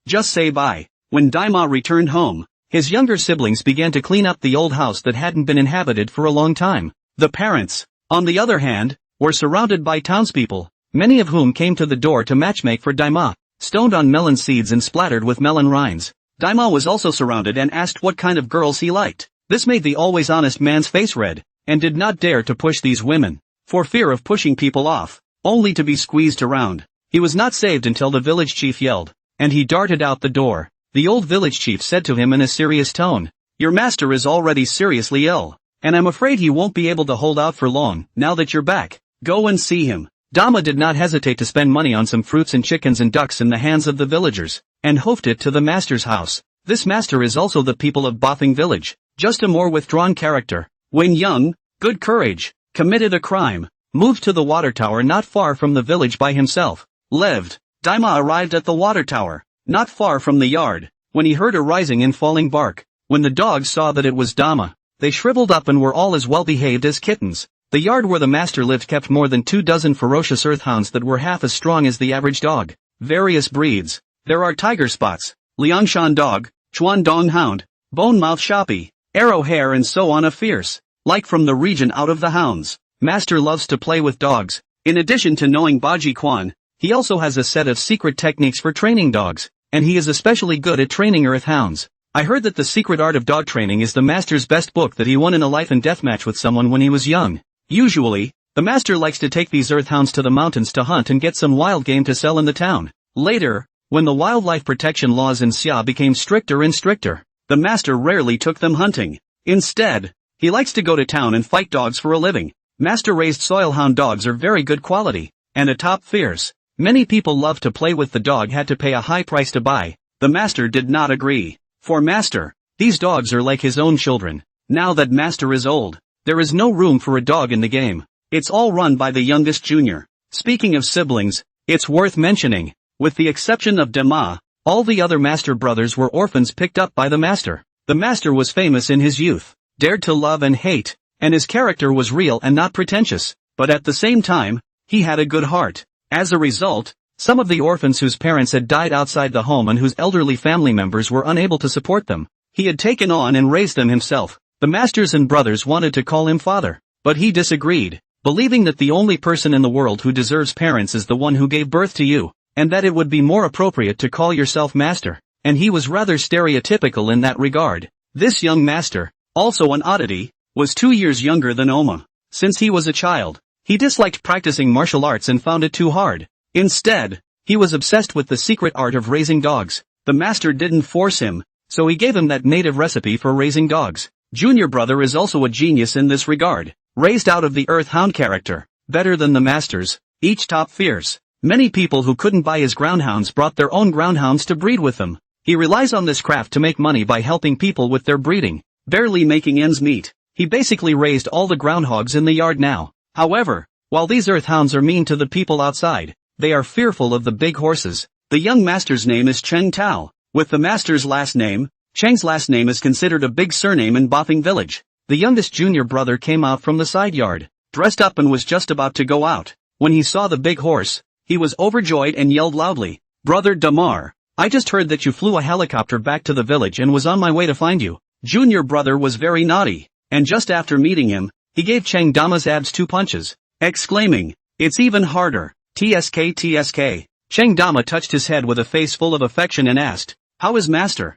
just say bye. When Daima returned home, his younger siblings began to clean up the old house that hadn't been inhabited for a long time. The parents, on the other hand, were surrounded by townspeople, many of whom came to the door to matchmake for Daima, stoned on melon seeds and splattered with melon rinds. Daima was also surrounded and asked what kind of girls he liked. This made the always honest man's face red, and did not dare to push these women, for fear of pushing people off, only to be squeezed around. He was not saved until the village chief yelled, and he darted out the door. The old village chief said to him in a serious tone, "Your master is already seriously ill, and I'm afraid he won't be able to hold out for long, now that you're back. Go and see him." Dama did not hesitate to spend money on some fruits and chickens and ducks in the hands of the villagers, and hoofed it to the master's house. This master is also the people of Bothing village, just a more withdrawn character. When young, good courage, committed a crime, moved to the water tower not far from the village by himself, lived. Daima arrived at the water tower, not far from the yard, when he heard a rising and falling bark. When the dogs saw that it was Dama, they shriveled up and were all as well behaved as kittens. The yard where the master lived kept more than 24 ferocious earthhounds that were half as strong as the average dog. Various breeds. There are tiger spots, Liangshan dog, Chuan Dong hound, bone mouth shoppy, arrow hair and so on. A fierce, like from the region out of the hounds. Master loves to play with dogs. In addition to knowing Baji Quan, he also has a set of secret techniques for training dogs, and he is especially good at training earthhounds. I heard that The Secret Art of Dog Training is the master's best book that he won in a life and death match with someone when he was young. Usually, the master likes to take these earthhounds to the mountains to hunt and get some wild game to sell in the town. Later, when the wildlife protection laws in Xia became stricter and stricter, the master rarely took them hunting. Instead, he likes to go to town and fight dogs for a living. Master-raised soilhound dogs are very good quality, and a top fierce. Many people love to play with the dog had to pay a high price to buy. The master did not agree. For master, these dogs are like his own children. Now that master is old, there is no room for a dog in the game. It's all run by the youngest junior. Speaking of siblings, it's worth mentioning, with the exception of Dama, all the other master brothers were orphans picked up by the master. The master was famous in his youth, dared to love and hate, and his character was real and not pretentious, but at the same time, he had a good heart. As a result, some of the orphans whose parents had died outside the home and whose elderly family members were unable to support them, he had taken on and raised them himself. The masters and brothers wanted to call him father, but he disagreed, believing that the only person in the world who deserves parents is the one who gave birth to you, and that it would be more appropriate to call yourself master, and he was rather stereotypical in that regard. This young master, also an oddity, was 2 years younger than Oma. Since he was a child, he disliked practicing martial arts and found it too hard. Instead, he was obsessed with the secret art of raising dogs. The master didn't force him, so he gave him that native recipe for raising dogs. Junior brother is also a genius in this regard, raised out of the earth hound character, better than the masters, each top fierce. Many people who couldn't buy his groundhounds brought their own groundhounds to breed with them. He relies on this craft to make money by helping people with their breeding, barely making ends meet. He basically raised all the groundhogs in the yard now. However, while these earthhounds are mean to the people outside, they are fearful of the big horses. The young master's name is Cheng Tao, with the master's last name. Cheng's last name is considered a big surname in Bothing village. The youngest junior brother came out from the side yard, dressed up and was just about to go out. When he saw the big horse, he was overjoyed and yelled loudly, "Brother Damar, I just heard that you flew a helicopter back to the village and was on my way to find you." Junior brother was very naughty, and just after meeting him, he gave Cheng Dama's abs 2 punches, exclaiming, "It's even harder, TSK TSK. Cheng Dama touched his head with a face full of affection and asked, "How is master?"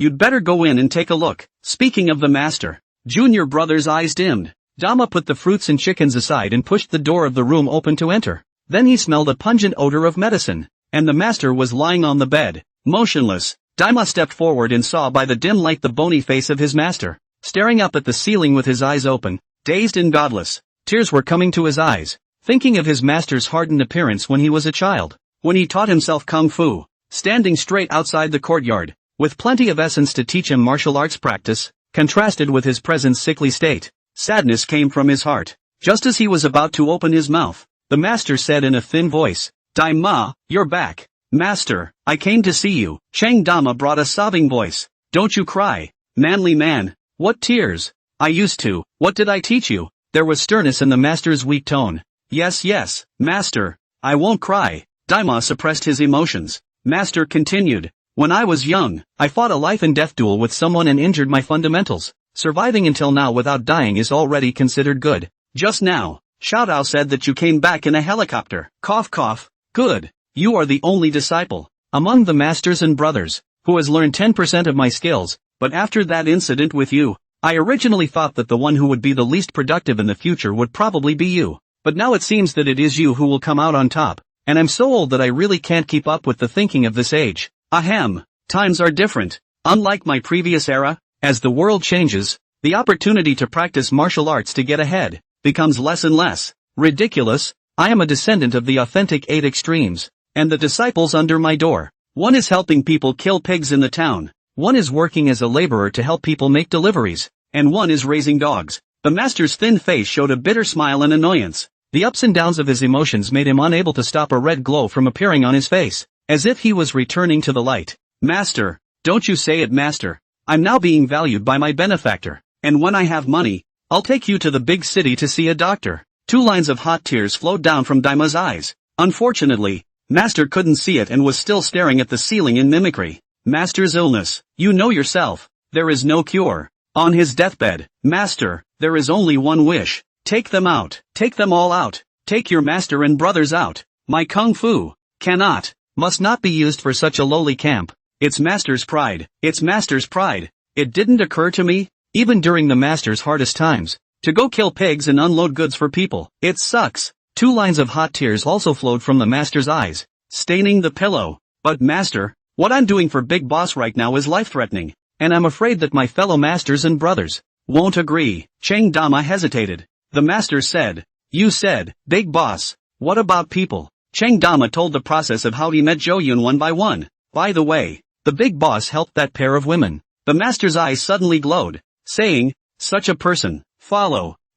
You'd better go in and take a look." Speaking of the master, junior brother's eyes dimmed. Dama put the fruits and chickens aside and pushed the door of the room open to enter. Then he smelled a pungent odor of medicine, and the master was lying on the bed, motionless. Dama stepped forward and saw by the dim light the bony face of his master, staring up at the ceiling with his eyes open, dazed and godless. Tears were coming to his eyes, thinking of his master's hardened appearance when he was a child, when he taught himself kung fu, standing straight outside the courtyard, with plenty of essence to teach him martial arts practice, contrasted with his present sickly state. Sadness came from his heart. Just as he was about to open his mouth, the master said in a thin voice, "Dai Ma, you're back." "Master, I came to see you." Cheng Dama brought a sobbing voice. "Don't you cry, manly man." "What tears?" "I used to." "What did I teach you?" There was sternness in the master's weak tone. Yes, master, I won't cry." Daima suppressed his emotions. Master continued, When I was young, I fought a life-and-death duel with someone and injured my fundamentals. Surviving until now without dying is already considered good. Just now, Xiaodao said that you came back in a helicopter. Cough cough. Good. You are the only disciple among the masters and brothers who has learned 10% of my skills, but after that incident with you, I originally thought that the one who would be the least productive in the future would probably be you. But now it seems that it is you who will come out on top, and I'm so old that I really can't keep up with the thinking of this age. Ahem. Times are different. Unlike my previous era, as the world changes, the opportunity to practice martial arts to get ahead becomes less and less. Ridiculous. I am a descendant of the authentic 8 extremes, and the disciples under my door. One is helping people kill pigs in the town, one is working as a laborer to help people make deliveries, and one is raising dogs. The master's thin face showed a bitter smile and annoyance. The ups and downs of his emotions made him unable to stop a red glow from appearing on his face, as if he was returning to the light. Master, don't you say it, master. I'm now being valued by my benefactor, and when I have money, I'll take you to the big city to see a doctor. 2 lines of hot tears flowed down from Daima's eyes. Unfortunately, Master couldn't see it and was still staring at the ceiling in mimicry. Master's illness, you know yourself, there is no cure. On his deathbed, Master, there is only one wish. Take them out, take them all out, take your master and brothers out. My kung fu must not be used for such a lowly camp. It's master's pride, it's master's pride. It didn't occur to me, even during the master's hardest times, to go kill pigs and unload goods for people. It sucks. 2 lines of hot tears also flowed from the master's eyes, staining the pillow. But master, what I'm doing for Big Boss right now is life-threatening, and I'm afraid that my fellow masters and brothers won't agree. Cheng Dama hesitated. The master said, you said, Big Boss, what about people? Cheng Dama told the process of how he met Zhou Yun one by one. By the way, the Big Boss helped that pair of women. The master's eyes suddenly glowed, saying, such a person,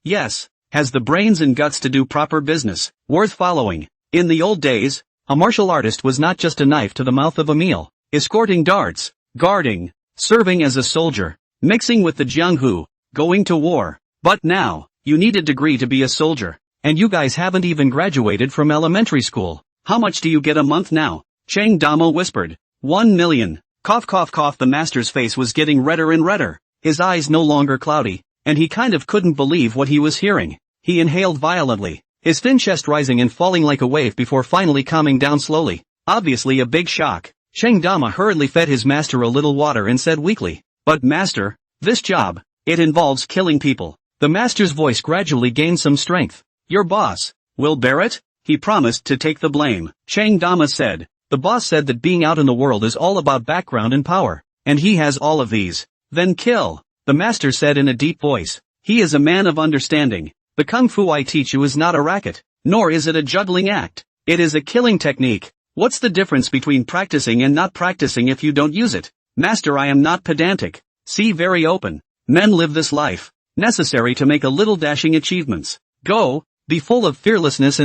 yes, has the brains and guts to do proper business, worth following. In the old days, a martial artist was not just a knife to the mouth of a meal, escorting darts, guarding, serving as a soldier, mixing with the Jianghu, going to war. But now, you need a degree to be a soldier, and you guys haven't even graduated from elementary school. How much do you get a month now? Cheng Dama whispered. 1 million. Cough cough cough. The master's face was getting redder and redder, his eyes no longer cloudy, and he kind of couldn't believe what he was hearing. He inhaled violently, his thin chest rising and falling like a wave before finally calming down slowly. Obviously a big shock. Cheng Dama hurriedly fed his master a little water and said weakly, but master, this job, it involves killing people. The master's voice gradually gained some strength. Your boss will bear it? He promised to take the blame. Cheng Dama said, the boss said that being out in the world is all about background and power, and he has all of these. Then kill. The master said in a deep voice. He is a man of understanding. The kung fu I teach you is not a racket, nor is it a juggling act. It is a killing technique. What's the difference between practicing and not practicing if you don't use it? Master, I am not pedantic. See, very open. Men live this life, necessary to make a little dashing achievements. Go, be full of fearlessness,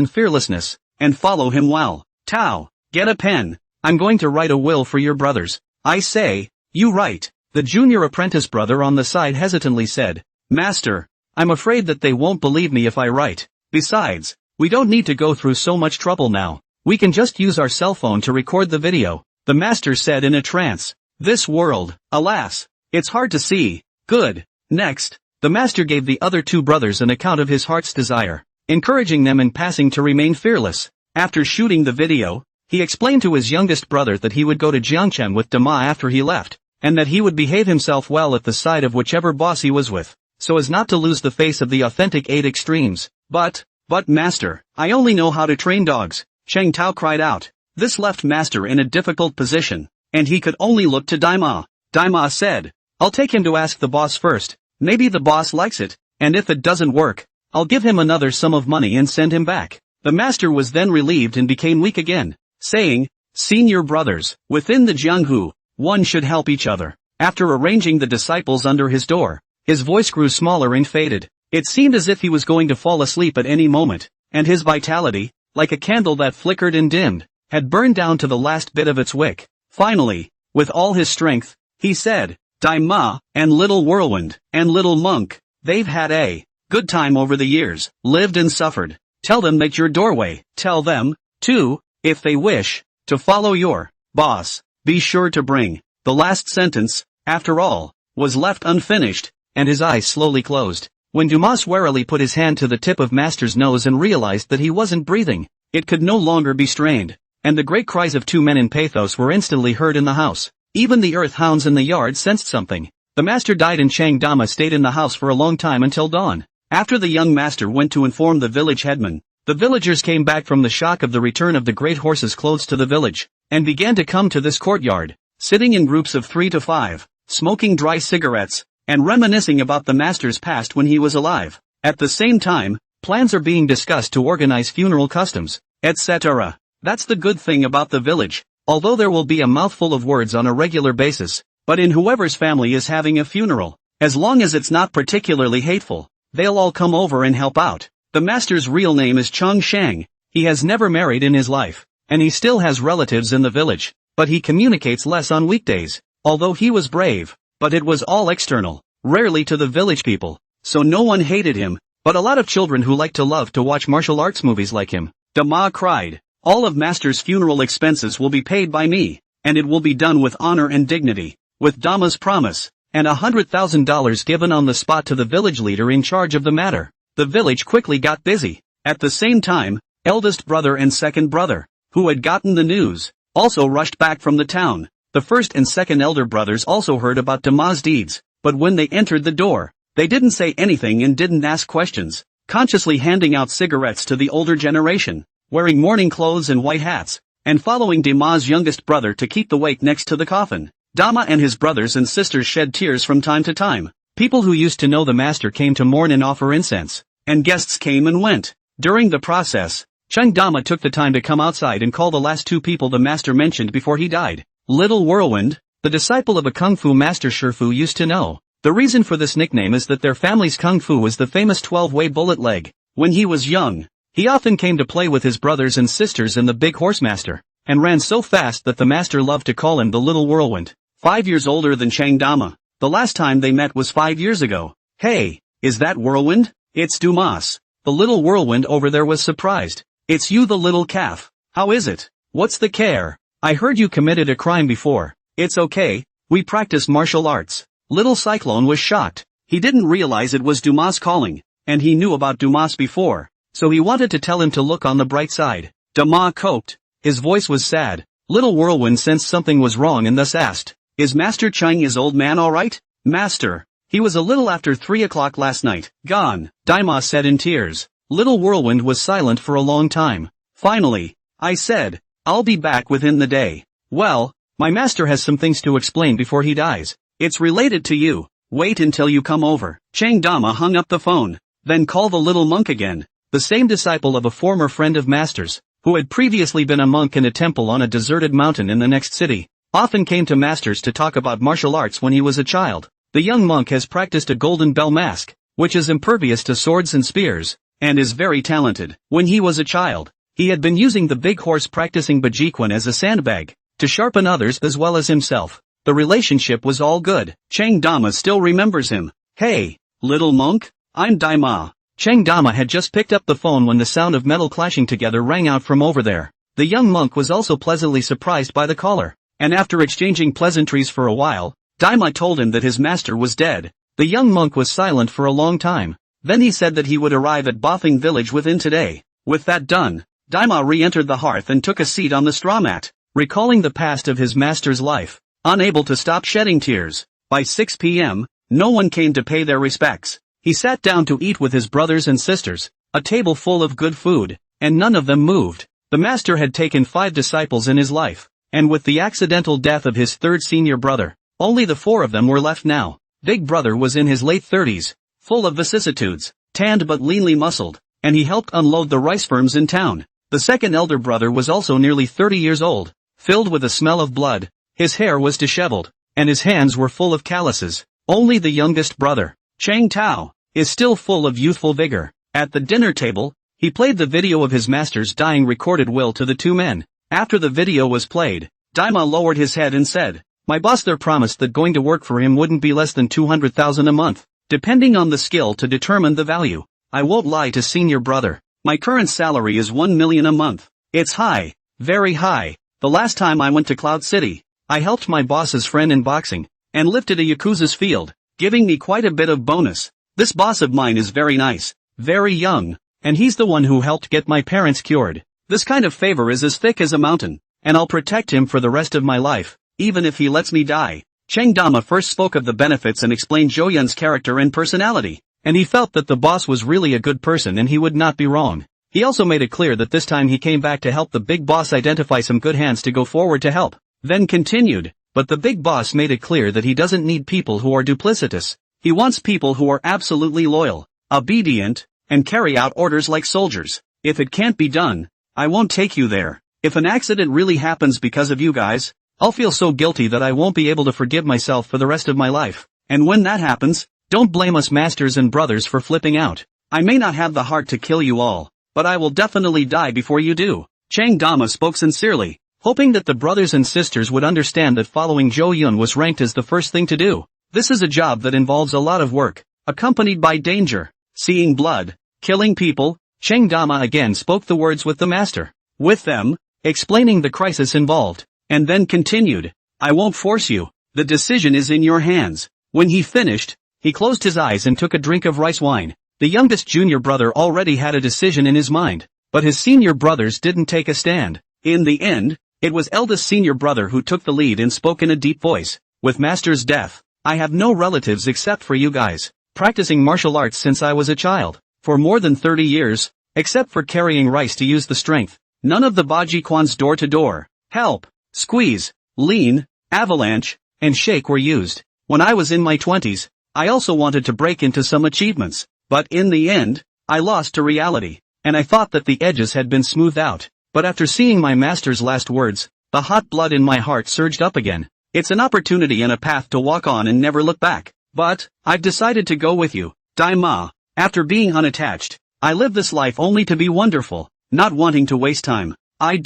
and follow him well. Tao, get a pen. I'm going to write a will for your brothers. I say, you write. The junior apprentice brother on the side hesitantly said, Master, I'm afraid that they won't believe me if I write. Besides, we don't need to go through so much trouble now. We can just use our cell phone to record the video. The master said in a trance. This world, alas, it's hard to see. Good. Next, the master gave the other 2 brothers an account of his heart's desire, encouraging them in passing to remain fearless. After shooting the video, he explained to his youngest brother that he would go to Jiangchen with Dama after he left, and that he would behave himself well at the side of whichever boss he was with, so as not to lose the face of the authentic 8 extremes. But master, I only know how to train dogs. Cheng Tao cried out. This left master in a difficult position, and he could only look to Daima. Daima said, I'll take him to ask the boss first. Maybe the boss likes it, and if it doesn't work, I'll give him another sum of money and send him back. The master was then relieved and became weak again, saying, Senior brothers, within the Jianghu, one should help each other. After arranging the disciples under his door, his voice grew smaller and faded. It seemed as if he was going to fall asleep at any moment, and his vitality, like a candle that flickered and dimmed, had burned down to the last bit of its wick. Finally, with all his strength, he said, Daima, and Little Whirlwind, and Little Monk, they've had a good time over the years, lived and suffered. Tell them that your doorway. Tell them, too, if they wish, to follow your boss. Be sure to bring. The last sentence, after all, was left unfinished, and his eyes slowly closed. When Dumas warily put his hand to the tip of Master's nose and realized that he wasn't breathing, it could no longer be strained, and the great cries of two men in pathos were instantly heard in the house. Even the earth hounds in the yard sensed something. The Master died and Chang Dama stayed in the house for a long time until dawn. After the young Master went to inform the village headman, the villagers came back from the shock of the return of the great horse's clothes to the village, and began to come to this courtyard, sitting in groups of 3 to 5, smoking dry cigarettes, and reminiscing about the Master's past when he was alive. At the same time, plans are being discussed to organize funeral customs, etc. That's the good thing about the village, although there will be a mouthful of words on a regular basis, but in whoever's family is having a funeral, as long as it's not particularly hateful, they'll all come over and help out. The Master's real name is Cheng Shang. He has never married in his life, and he still has relatives in the village, but he communicates less on weekdays, although he was brave. But it was all external, rarely to the village people, so no one hated him, but a lot of children who like to love to watch martial arts movies like him. Dama cried, all of Master's funeral expenses will be paid by me, and it will be done with honor and dignity, with Dama's promise, and $100,000 given on the spot to the village leader in charge of the matter. The village quickly got busy. At the same time, eldest brother and second brother, who had gotten the news, also rushed back from the town. The first and second elder brothers also heard about Dama's deeds, but when they entered the door, they didn't say anything and didn't ask questions, consciously handing out cigarettes to the older generation, wearing mourning clothes and white hats, and following Dama's youngest brother to keep the wake next to the coffin. Dama and his brothers and sisters shed tears from time to time. People who used to know the Master came to mourn and offer incense, and guests came and went. During the process, Cheng Dama took the time to come outside and call the last two people the Master mentioned before he died. Little Whirlwind, the disciple of a Kung Fu master Shifu used to know. The reason for this nickname is that their family's Kung Fu was the famous 12-way bullet leg. When he was young, he often came to play with his brothers and sisters and the big horse master, and ran so fast that the Master loved to call him the Little Whirlwind. 5 years older than Cheng Dama. The last time they met was 5 years ago. Hey, is that Whirlwind? It's Dumas. The Little Whirlwind over there was surprised. It's you, the little calf. How is it? What's the care? I heard you committed a crime before. It's okay, we practice martial arts. Little Cyclone was shocked. He didn't realize it was Dumas calling, and he knew about Dumas before, so he wanted to tell him to look on the bright side. Dumas coped. His voice was sad. Little Whirlwind sensed something was wrong and thus asked, is Master Cheng his old man alright? Master, he was a little after 3 o'clock last night. Gone, Dama said in tears. Little Whirlwind was silent for a long time. Finally, I said, I'll be back within the day. Well, my master has some things to explain before he dies. It's related to you. Wait until you come over. Cheng Dama hung up the phone. Then call the little monk again. The same disciple of a former friend of Master's, who had previously been a monk in a temple on a deserted mountain in the next city, often came to Master's to talk about martial arts when he was a child. The young monk has practiced a golden bell mask, which is impervious to swords and spears, and is very talented. When he was a child, he had been using the big horse practicing Bajiquan as a sandbag, to sharpen others as well as himself. The relationship was all good. Cheng Dama still remembers him. Hey, little monk, I'm Daima. Cheng Dama had just picked up the phone when the sound of metal clashing together rang out from over there. The young monk was also pleasantly surprised by the caller, and after exchanging pleasantries for a while, Daima told him that his master was dead. The young monk was silent for a long time. Then he said that he would arrive at Bothing village within today. With that done, Daima re-entered the hearth and took a seat on the straw mat, recalling the past of his master's life, unable to stop shedding tears. By 6 p.m., no one came to pay their respects. He sat down to eat with his brothers and sisters, a table full of good food, and none of them moved. The master had taken 5 disciples in his life, and with the accidental death of his third senior brother, only the 4 of them were left now. Big brother was in his late 30s, full of vicissitudes, tanned but leanly muscled, and he helped unload the rice firms in town. The second elder brother was also nearly 30 years old, filled with a smell of blood. His hair was disheveled, and his hands were full of calluses. Only the youngest brother, Cheng Tao, is still full of youthful vigor. At the dinner table, he played the video of his master's dying recorded will to the 2 men. After the video was played, Daima lowered his head and said, my boss there promised that going to work for him wouldn't be less than 200,000 a month, depending on the skill to determine the value. I won't lie to senior brother. My current salary is 1 million a month. It's high, very high. The last time I went to Cloud City, I helped my boss's friend in boxing, and lifted a Yakuza's field, giving me quite a bit of bonus. This boss of mine is very nice, very young, and he's the one who helped get my parents cured. This kind of favor is as thick as a mountain, and I'll protect him for the rest of my life, even if he lets me die. Cheng Dama first spoke of the benefits and explained Zhou Yun's character and personality, and he felt that the boss was really a good person and he would not be wrong. He also made it clear that this time he came back to help the big boss identify some good hands to go forward to help. Then continued, but the big boss made it clear that he doesn't need people who are duplicitous. He wants people who are absolutely loyal, obedient, and carry out orders like soldiers. If it can't be done, I won't take you there. If an accident really happens because of you guys, I'll feel so guilty that I won't be able to forgive myself for the rest of my life. And when that happens, don't blame us masters and brothers for flipping out. I may not have the heart to kill you all, but I will definitely die before you do. Cheng Dama spoke sincerely, hoping that the brothers and sisters would understand that following Zhou Yun was ranked as the first thing to do. This is a job that involves a lot of work, accompanied by danger, seeing blood, killing people. Cheng Dama again spoke the words with the master, with them, explaining the crisis involved. And then continued, I won't force you, the decision is in your hands. When he finished, he closed his eyes and took a drink of rice wine. The youngest junior brother already had a decision in his mind, but his senior brothers didn't take a stand. In the end, it was eldest senior brother who took the lead and spoke in a deep voice, with master's death, I have no relatives except for you guys, practicing martial arts since I was a child, for more than 30 years, except for carrying rice to use the strength. None of the Baji Quan's door-to-door, help, squeeze, lean, avalanche, and shake were used. When I was in my 20s, I also wanted to break into some achievements, but in the end, I lost to reality, and I thought that the edges had been smoothed out. But after seeing my master's last words, the hot blood in my heart surged up again. It's an opportunity and a path to walk on and never look back. But, I've decided to go with you, Dai Ma. After being unattached, I live this life only to be wonderful, not wanting to waste time. I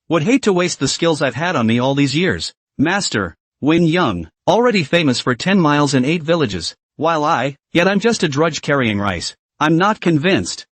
would hate to waste the skills I've had on me all these years. Master, Win Young, already famous for 10 miles and 8 villages, while yet I'm just a drudge carrying rice. I'm not convinced.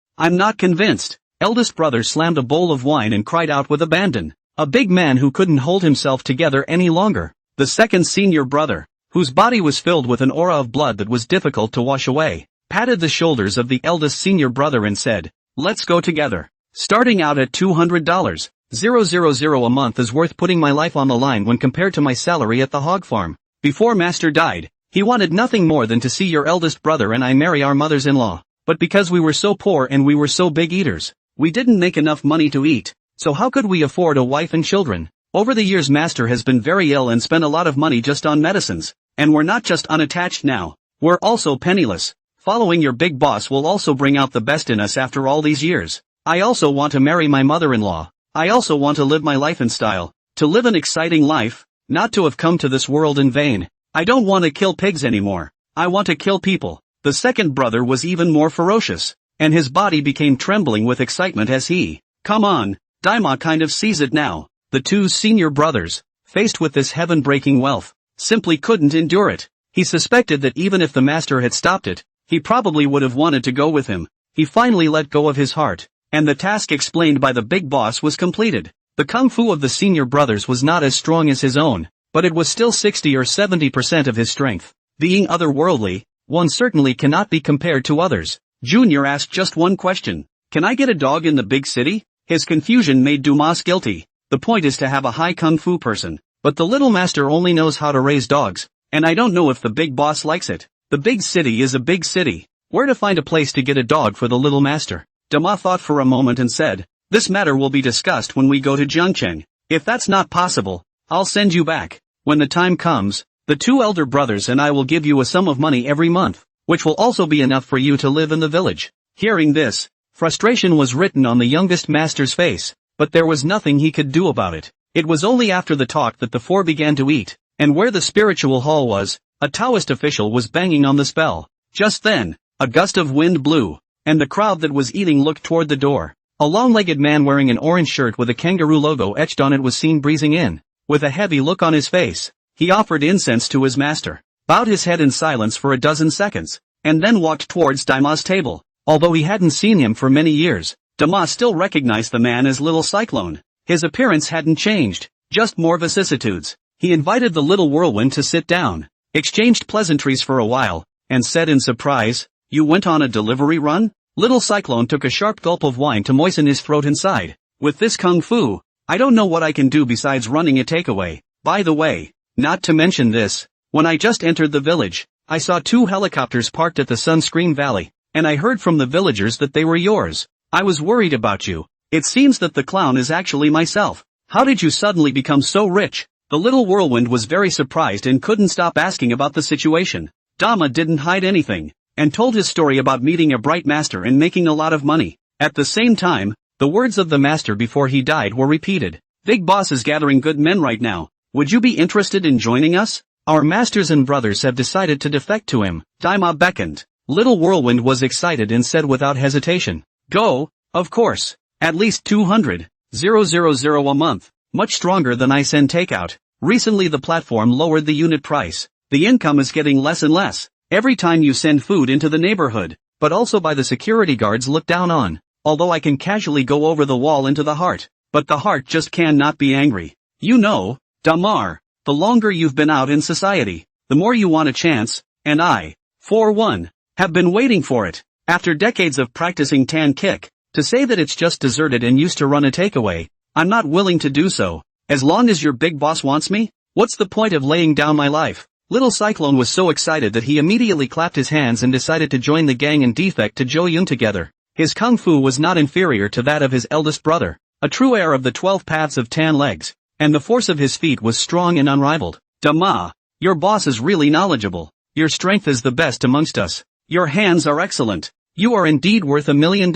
Eldest brother slammed a bowl of wine and cried out with abandon. A big man who couldn't hold himself together any longer. The second senior brother, whose body was filled with an aura of blood that was difficult to wash away, patted the shoulders of the eldest senior brother and said, let's go together. Starting out at $200. 000 a month is worth putting my life on the line when compared to my salary at the hog farm. Before master died, he wanted nothing more than to see your eldest brother and I marry our mothers-in-law. But because we were so poor and we were so big eaters, we didn't make enough money to eat. So how could we afford a wife and children? Over the years master has been very ill and spent a lot of money just on medicines. And we're not just unattached now, we're also penniless. Following your big boss will also bring out the best in us after all these years. I also want to marry my mother-in-law. I also want to live my life in style, to live an exciting life, not to have come to this world in vain. I don't want to kill pigs anymore. I want to kill people. The second brother was even more ferocious, and his body became trembling with excitement as he, come on, Daima kind of sees it now. The two senior brothers, faced with this heaven-breaking wealth, simply couldn't endure it. He suspected that even if the master had stopped it, he probably would have wanted to go with him. He finally let go of his heart, and the task explained by the big boss was completed. The kung fu of the senior brothers was not as strong as his own, but it was still 60 or 70% of his strength. Being otherworldly, one certainly cannot be compared to others. Junior asked just one question. Can I get a dog in the big city? His confusion made Dumas guilty. The point is to have a high kung fu person, but the little master only knows how to raise dogs, and I don't know if the big boss likes it. The big city is a big city. Where to find a place to get a dog for the little master? Dama thought for a moment and said, this matter will be discussed when we go to Jiangcheng. If that's not possible, I'll send you back. When the time comes, the two elder brothers and I will give you a sum of money every month, which will also be enough for you to live in the village. Hearing this, frustration was written on the youngest master's face, but there was nothing he could do about it. It was only after the talk that the four began to eat, and where the spiritual hall was, a Taoist official was banging on the spell. Just then, a gust of wind blew, and the crowd that was eating looked toward the door. A long-legged man wearing an orange shirt with a kangaroo logo etched on it was seen breezing in. With a heavy look on his face, he offered incense to his master, bowed his head in silence for a dozen seconds, and then walked towards Daima's table. Although he hadn't seen him for many years, Daima still recognized the man as Little Cyclone. His appearance hadn't changed, just more vicissitudes. He invited the little whirlwind to sit down, exchanged pleasantries for a while, and said in surprise, "You went on a delivery run?" Little Cyclone took a sharp gulp of wine to moisten his throat and sighed. "With this kung fu, I don't know what I can do besides running a takeaway. By the way, not to mention this, when I just entered the village, I saw 2 helicopters parked at the Sunscreen Valley, and I heard from the villagers that they were yours. I was worried about you. It seems that the clown is actually myself. How did you suddenly become so rich?" The little whirlwind was very surprised and couldn't stop asking about the situation. Dama didn't hide anything, and told his story about meeting a bright master and making a lot of money. At the same time, the words of the master before he died were repeated. "Big Boss is gathering good men right now. Would you be interested in joining us? Our masters and brothers have decided to defect to him." Dama beckoned. Little Whirlwind was excited and said without hesitation, "Go, of course. At least 200,000 a month. Much stronger than I send takeout. Recently the platform lowered the unit price. The income is getting less and less. Every time you send food into the neighborhood, but also by the security guards look down on. Although I can casually go over the wall into the heart, but the heart just cannot be angry. You know, Damar, the longer you've been out in society, the more you want a chance, and I, for one, have been waiting for it. After decades of practicing tan kick, to say that it's just deserted and used to run a takeaway, I'm not willing to do so. As long as your big boss wants me, what's the point of laying down my life?" Little Cyclone was so excited that he immediately clapped his hands and decided to join the gang and defect to Zhou Yun together. His kung fu was not inferior to that of his eldest brother, a true heir of the 12 paths of tan legs, and the force of his feet was strong and unrivaled. "Dama, your boss is really knowledgeable. Your strength is the best amongst us. Your hands are excellent. You are indeed worth $1 million.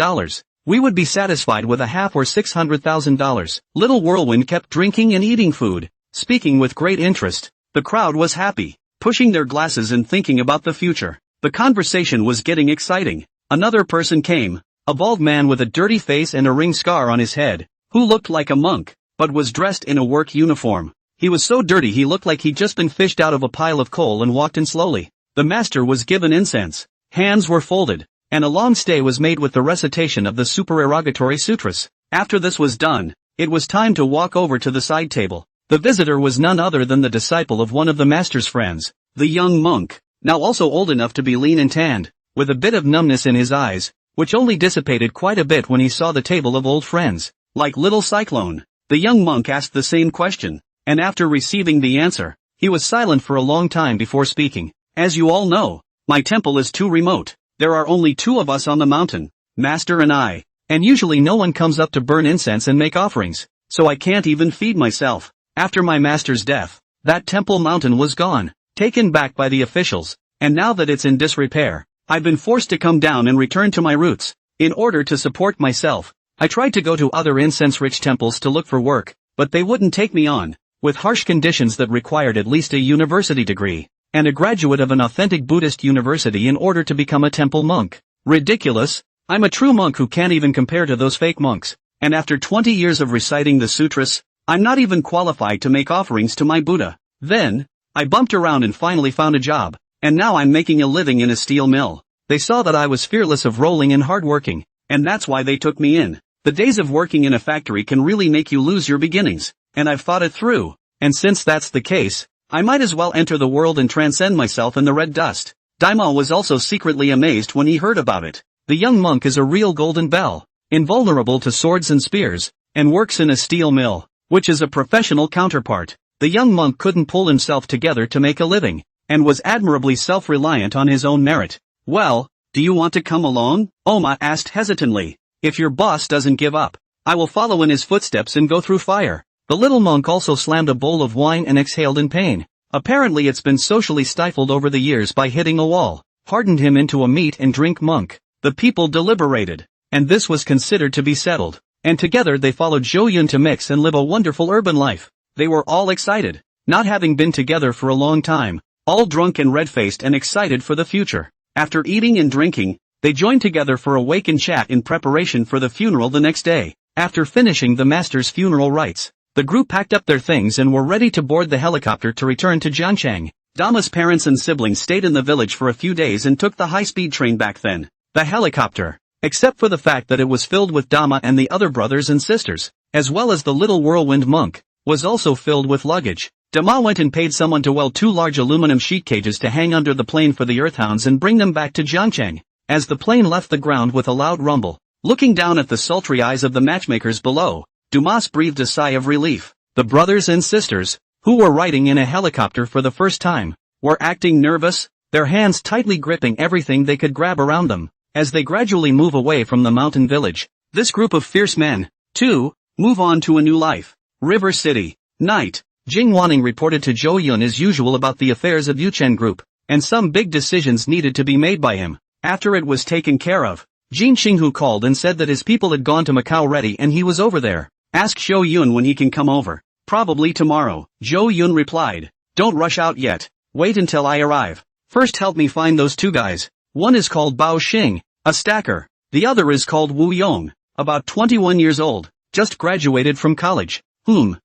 We would be satisfied with a half or $600,000. Little Whirlwind kept drinking and eating food, speaking with great interest. The crowd was happy, pushing their glasses and thinking about the future. The conversation was getting exciting. Another person came, a bald man with a dirty face and a ring scar on his head, who looked like a monk, but was dressed in a work uniform. He was so dirty he looked like he'd just been fished out of a pile of coal and walked in slowly. The master was given incense, hands were folded, and a long stay was made with the recitation of the supererogatory sutras. After this was done, it was time to walk over to the side table. The visitor was none other than the disciple of one of the master's friends, the young monk, now also old enough to be lean and tanned, with a bit of numbness in his eyes, which only dissipated quite a bit when he saw the table of old friends. Like Little Cyclone, the young monk asked the same question, and after receiving the answer, he was silent for a long time before speaking. "As you all know, my temple is too remote. There are only 2 of us on the mountain, Master and I, and usually no one comes up to burn incense and make offerings, so I can't even feed myself. After my master's death, that temple mountain was gone, taken back by the officials, and now that it's in disrepair, I've been forced to come down and return to my roots. In order to support myself, I tried to go to other incense-rich temples to look for work, but they wouldn't take me on, with harsh conditions that required at least a university degree, and a graduate of an authentic Buddhist university in order to become a temple monk. Ridiculous. I'm a true monk who can't even compare to those fake monks, and after 20 years of reciting the sutras, I'm not even qualified to make offerings to my Buddha. Then, I bumped around and finally found a job, and now I'm making a living in a steel mill. They saw that I was fearless of rolling and hardworking, and that's why they took me in. The days of working in a factory can really make you lose your beginnings, and I've thought it through, and since that's the case, I might as well enter the world and transcend myself in the red dust." Daima was also secretly amazed when he heard about it. The young monk is a real golden bell, invulnerable to swords and spears, and works in a steel mill, which is a professional counterpart. The young monk couldn't pull himself together to make a living, and was admirably self-reliant on his own merit. "Well, do you want to come along?" Oma asked hesitantly. "If your boss doesn't give up, I will follow in his footsteps and go through fire." The little monk also slammed a bowl of wine and exhaled in pain. Apparently it's been socially stifled over the years by hitting a wall, hardened him into a meat and drink monk. The people deliberated, and this was considered to be settled, and together they followed Zhou Yun to mix and live a wonderful urban life. They were all excited, not having been together for a long time, all drunk and red-faced and excited for the future. After eating and drinking, they joined together for a wake and chat in preparation for the funeral the next day. After finishing the master's funeral rites, the group packed up their things and were ready to board the helicopter to return to Jiangchang. Dama's parents and siblings stayed in the village for a few days and took the high-speed train back then. The helicopter, except for the fact that it was filled with Dama and the other brothers and sisters, as well as the little whirlwind monk, was also filled with luggage. Dama went and paid someone to weld 2 large aluminum sheet cages to hang under the plane for the Earthhounds and bring them back to Jiangcheng. As the plane left the ground with a loud rumble, looking down at the sultry eyes of the matchmakers below, Dumas breathed a sigh of relief. The brothers and sisters, who were riding in a helicopter for the first time, were acting nervous, their hands tightly gripping everything they could grab around them. As they gradually move away from the mountain village, this group of fierce men, too, move on to a new life. River City. Night. Jing Wanning reported to Zhou Yun as usual about the affairs of Yuchen Group, and some big decisions needed to be made by him. After it was taken care of, Jin Xinghu called and said that his people had gone to Macau ready and he was over there. Ask Zhou Yun when he can come over. Probably tomorrow. Zhou Yun replied. Don't rush out yet. Wait until I arrive. First help me find those 2 guys. One is called Bao Xing, a stacker. The other is called Wu Yong, about 21 years old, just graduated from college.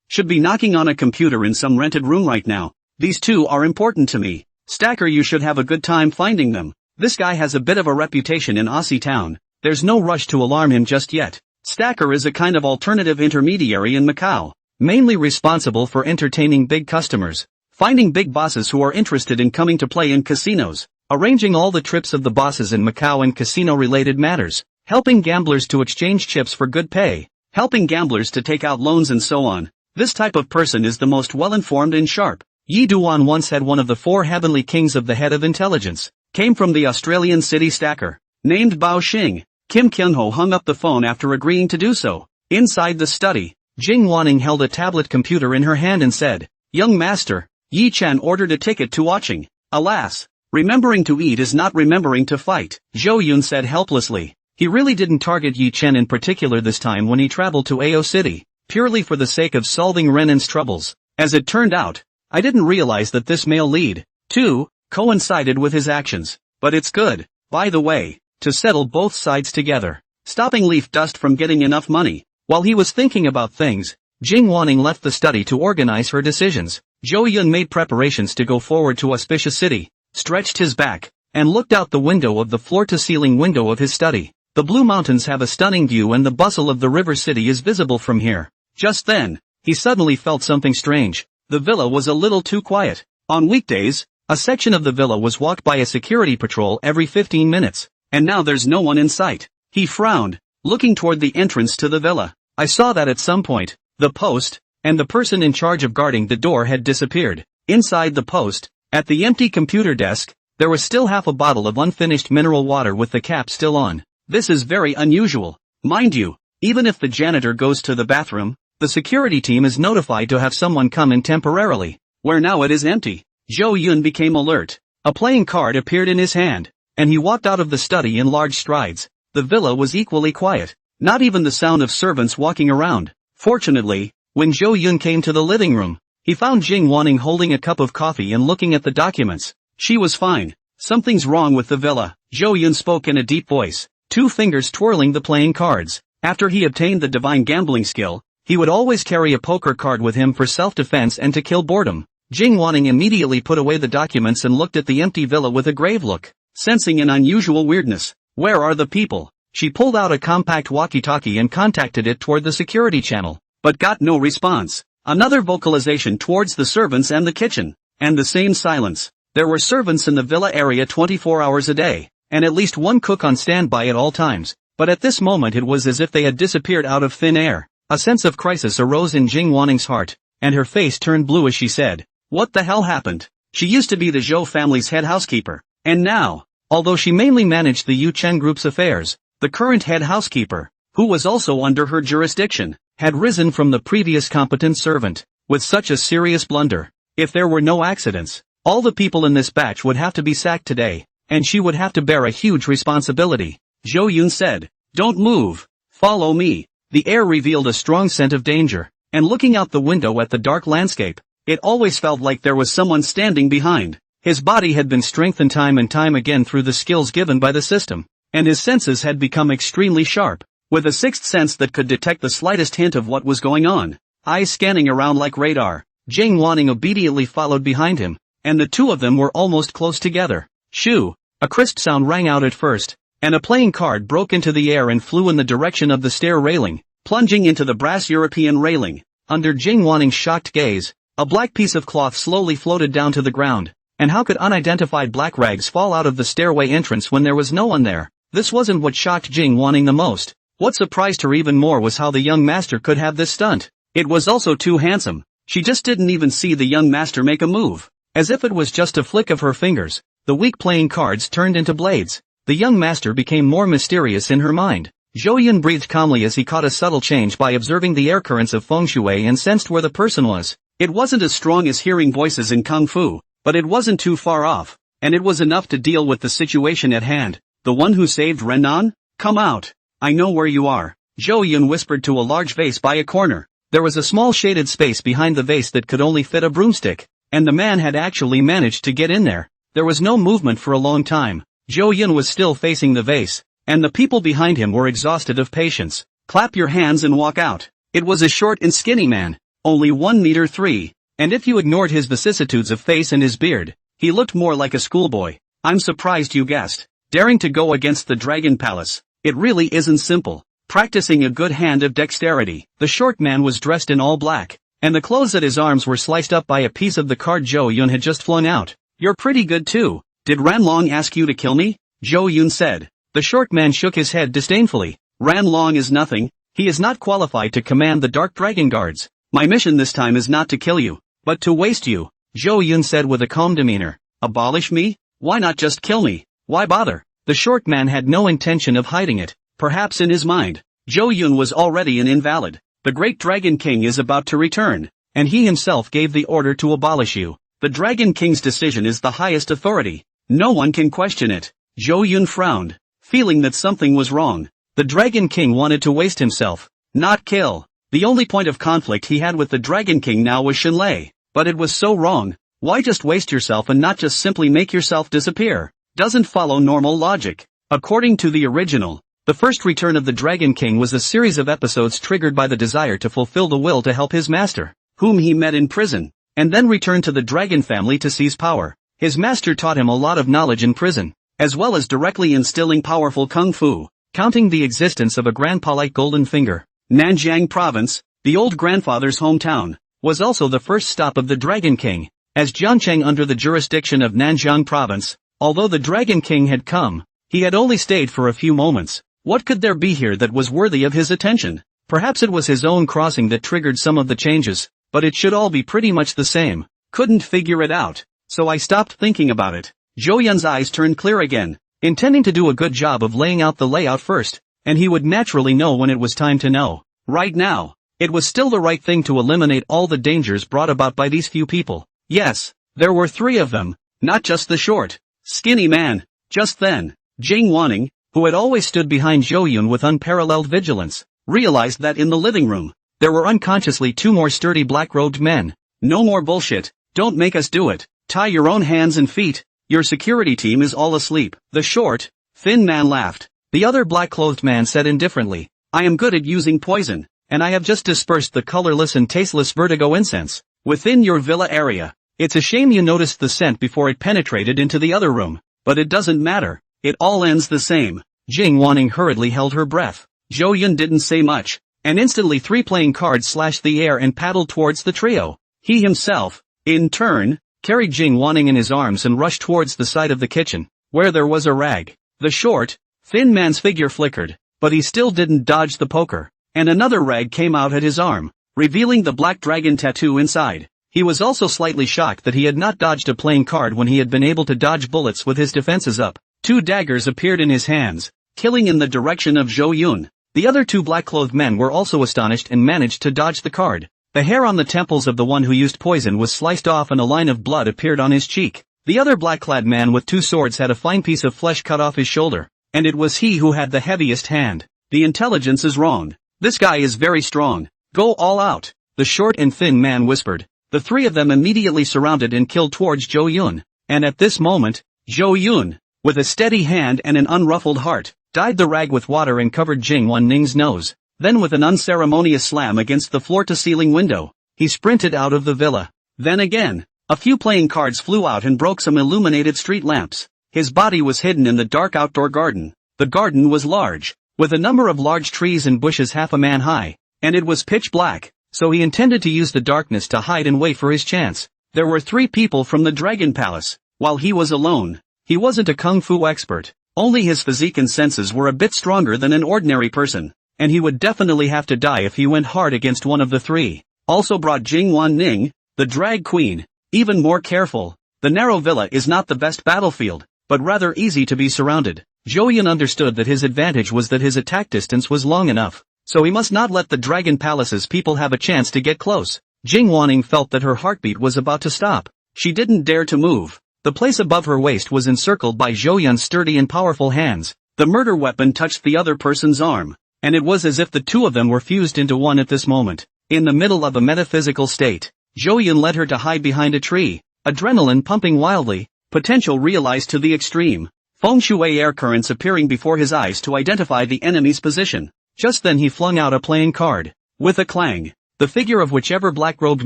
Should be knocking on a computer in some rented room right now. These 2 are important to me. Stacker, you should have a good time finding them. This guy has a bit of a reputation in Aussie town. There's no rush to alarm him just yet. Stacker is a kind of alternative intermediary in Macau, mainly responsible for entertaining big customers, finding big bosses who are interested in coming to play in casinos, arranging all the trips of the bosses in Macau and casino-related matters, helping gamblers to exchange chips for good pay, helping gamblers to take out loans and so on. This type of person is the most well-informed and sharp. Yi Duan once had one of the 4 heavenly kings of the head of intelligence, came from the Australian city stacker, named Bao Xing. Kim Kyunho hung up the phone after agreeing to do so. Inside the study, Jing Wanning held a tablet computer in her hand and said, Young master, Yi Chen ordered a ticket to watching. Alas, remembering to eat is not remembering to fight, Zhou Yun said helplessly. He really didn't target Yi Chen in particular this time when he traveled to Ao City, purely for the sake of solving Renan's troubles. As it turned out, I didn't realize that this male lead, too, coincided with his actions. But it's good, by the way, to settle both sides together, stopping Leaf Dust from getting enough money. While he was thinking about things, Jing Wanning left the study to organize her decisions. Zhou Yun made preparations to go forward to Auspicious City, stretched his back, and looked out the window of the floor-to-ceiling window of his study. The Blue Mountains have a stunning view and the bustle of the River City is visible from here. Just then, he suddenly felt something strange. The villa was a little too quiet. On weekdays, a section of the villa was walked by a security patrol every 15 minutes, and now there's no one in sight. He frowned, looking toward the entrance to the villa. I saw that at some point, the post, and the person in charge of guarding the door had disappeared. Inside the post, at the empty computer desk, there was still half a bottle of unfinished mineral water with the cap still on. This is very unusual. Mind you, even if the janitor goes to the bathroom, the security team is notified to have someone come in temporarily, where now it is empty. Zhou Yun became alert. A playing card appeared in his hand, and he walked out of the study in large strides. The villa was equally quiet, not even the sound of servants walking around. Fortunately, when Zhou Yun came to the living room, he found Jing Wanning holding a cup of coffee and looking at the documents. She was fine. Something's wrong with the villa, Zhou Yun spoke in a deep voice, 2 fingers twirling the playing cards. After he obtained the divine gambling skill, he would always carry a poker card with him for self-defense and to kill boredom. Jing Wanning immediately put away the documents and looked at the empty villa with a grave look, sensing an unusual weirdness. Where are the people? She pulled out a compact walkie-talkie and contacted it toward the security channel, but got no response. Another vocalization towards the servants and the kitchen, and the same silence. There were servants in the villa area 24 hours a day, and at least one cook on standby at all times, but at this moment it was as if they had disappeared out of thin air. A sense of crisis arose in Jing Wanning's heart, and her face turned blue as she said, "What the hell happened?" She used to be the Zhou family's head housekeeper, and now, although she mainly managed the Yuchen Group's affairs, the current head housekeeper, who was also under her jurisdiction, had risen from the previous competent servant. With such a serious blunder, if there were no accidents, all the people in this batch would have to be sacked today, and she would have to bear a huge responsibility. Zhou Yun said, "Don't move. Follow me." The air revealed a strong scent of danger, and looking out the window at the dark landscape, it always felt like there was someone standing behind. His body had been strengthened time and time again through the skills given by the system, and his senses had become extremely sharp, with a sixth sense that could detect the slightest hint of what was going on. Eyes scanning around like radar, Jing Wanning obediently followed behind him, and the two of them were almost close together. Shoo! A crisp sound rang out at first, and a playing card broke into the air and flew in the direction of the stair railing, plunging into the brass European railing. Under Jing Wanning's shocked gaze, A black piece of cloth slowly floated down to the ground. And how could unidentified black rags fall out of the stairway entrance when there was no one there? This wasn't what shocked Jing Wanning the most. What surprised her even more was how the young master could have this stunt. It was also too handsome. She just didn't even see the young master make a move. As if it was just a flick of her fingers, the weak playing cards turned into blades. The young master became more mysterious in her mind. Zhou Yun breathed calmly as he caught a subtle change by observing the air currents of feng shui and sensed where the person was. It wasn't as strong as hearing voices in kung fu, but it wasn't too far off, and it was enough to deal with the situation at hand. The one who saved Renan? Come out. I know where you are. Zhou Yun whispered to a large vase by a corner. There was a small shaded space behind the vase that could only fit a broomstick, and the man had actually managed to get in there. There was no movement for a long time. Zhou Yun was still facing the vase, and the people behind him were exhausted of patience. Clap your hands and walk out. It was a short and skinny man, only 1 meter 3. And if you ignored his vicissitudes of face and his beard, he looked more like a schoolboy. I'm surprised you guessed. Daring to go against the Dragon Palace. It really isn't simple. Practicing a good hand of dexterity. The short man was dressed in all black, and the clothes at his arms were sliced up by a piece of the card Zhou Yun had just flung out. You're pretty good too. Did Ranlong ask you to kill me? Zhou Yun said. The short man shook his head disdainfully. Ranlong is nothing. He is not qualified to command the Dark Dragon Guards. My mission this time is not to kill you, but to waste you, Zhou Yun said with a calm demeanor. Abolish me? Why not just kill me? Why bother? The short man had no intention of hiding it. Perhaps in his mind, Zhou Yun was already an invalid. The great Dragon King is about to return, and he himself gave the order to abolish you. The Dragon King's decision is the highest authority. No one can question it. Zhou Yun frowned, feeling that something was wrong. The Dragon King wanted to waste himself, not kill. The only point of conflict he had with the Dragon King now was Shenlei. But it was so wrong. Why just waste yourself and not just simply make yourself disappear? Doesn't follow normal logic. According to the original, the first return of the Dragon King was a series of episodes triggered by the desire to fulfill the will to help his master, whom he met in prison, and then return to the Dragon family to seize power. His master taught him a lot of knowledge in prison, as well as directly instilling powerful kung fu, counting the existence of a Grand Polite Golden Finger. Nanjiang Province, the old grandfather's hometown, was also the first stop of the Dragon King, as Jiancheng under the jurisdiction of Nanjiang Province. Although the Dragon King had come, he had only stayed for a few moments. What could there be here that was worthy of his attention? Perhaps it was his own crossing that triggered some of the changes, but it should all be pretty much the same. Couldn't figure it out, so I stopped thinking about it. Zhou Yun's eyes turned clear again, intending to do a good job of laying out the layout first, and he would naturally know when it was time to know. Right now, it was still the right thing to eliminate all the dangers brought about by these few people. Yes, there were 3 of them, not just the short, skinny man. Just then, Jing Wanning, who had always stood behind Zhou Yun with unparalleled vigilance, realized that in the living room, there were unconsciously 2 more sturdy black-robed men. No more bullshit, don't make us do it. Tie your own hands and feet, your security team is all asleep. The short, thin man laughed. The other black-clothed man said indifferently, I am good at using poison, and I have just dispersed the colorless and tasteless vertigo incense within your villa area. It's a shame you noticed the scent before it penetrated into the other room, but it doesn't matter, it all ends the same. Jing Wanning hurriedly held her breath. Zhou Yun didn't say much, and instantly 3 playing cards slashed the air and paddled towards the trio. He himself, in turn, carried Jing Wanning in his arms and rushed towards the side of the kitchen, where there was a rag. The short, thin man's figure flickered, but he still didn't dodge the poker, and another rag came out at his arm, revealing the black dragon tattoo inside. He was also slightly shocked that he had not dodged a playing card when he had been able to dodge bullets with his defenses up. 2 daggers appeared in his hands, killing in the direction of Zhou Yun. The other 2 black-clothed men were also astonished and managed to dodge the card. The hair on the temples of the one who used poison was sliced off and a line of blood appeared on his cheek. The other black-clad man with 2 swords had a fine piece of flesh cut off his shoulder, and it was he who had the heaviest hand. The intelligence is wrong. This guy is very strong. Go all out, the short and thin man whispered. The 3 of them immediately surrounded and killed towards Zhou Yun, and at this moment, Zhou Yun, with a steady hand and an unruffled heart, dyed the rag with water and covered Jing Wanning's nose. Then with an unceremonious slam against the floor-to-ceiling window, he sprinted out of the villa. Then again, a few playing cards flew out and broke some illuminated street lamps. His body was hidden in the dark outdoor garden. The garden was large, with a number of large trees and bushes half a man high, and it was pitch black. so he intended to use the darkness to hide and wait for his chance. There were 3 people from the Dragon Palace. While he was alone, he wasn't a kung fu expert. Only his physique and senses were a bit stronger than an ordinary person, and he would definitely have to die if he went hard against one of the 3. Also brought Jing Wan Ning, the drag queen. Even more careful, the narrow villa is not the best battlefield, but rather easy to be surrounded. Zhou Yun understood that his advantage was that his attack distance was long enough, so he must not let the Dragon Palace's people have a chance to get close. Jing Wanning felt that her heartbeat was about to stop. She didn't dare to move. The place above her waist was encircled by Zhou Yun's sturdy and powerful hands. The murder weapon touched the other person's arm, and it was as if the 2 of them were fused into one at this moment. In the middle of a metaphysical state, Zhou Yun led her to hide behind a tree, adrenaline pumping wildly, potential realized to the extreme. Feng Shui air currents appearing before his eyes to identify the enemy's position. Just then he flung out a playing card. With a clang, the figure of whichever black-robed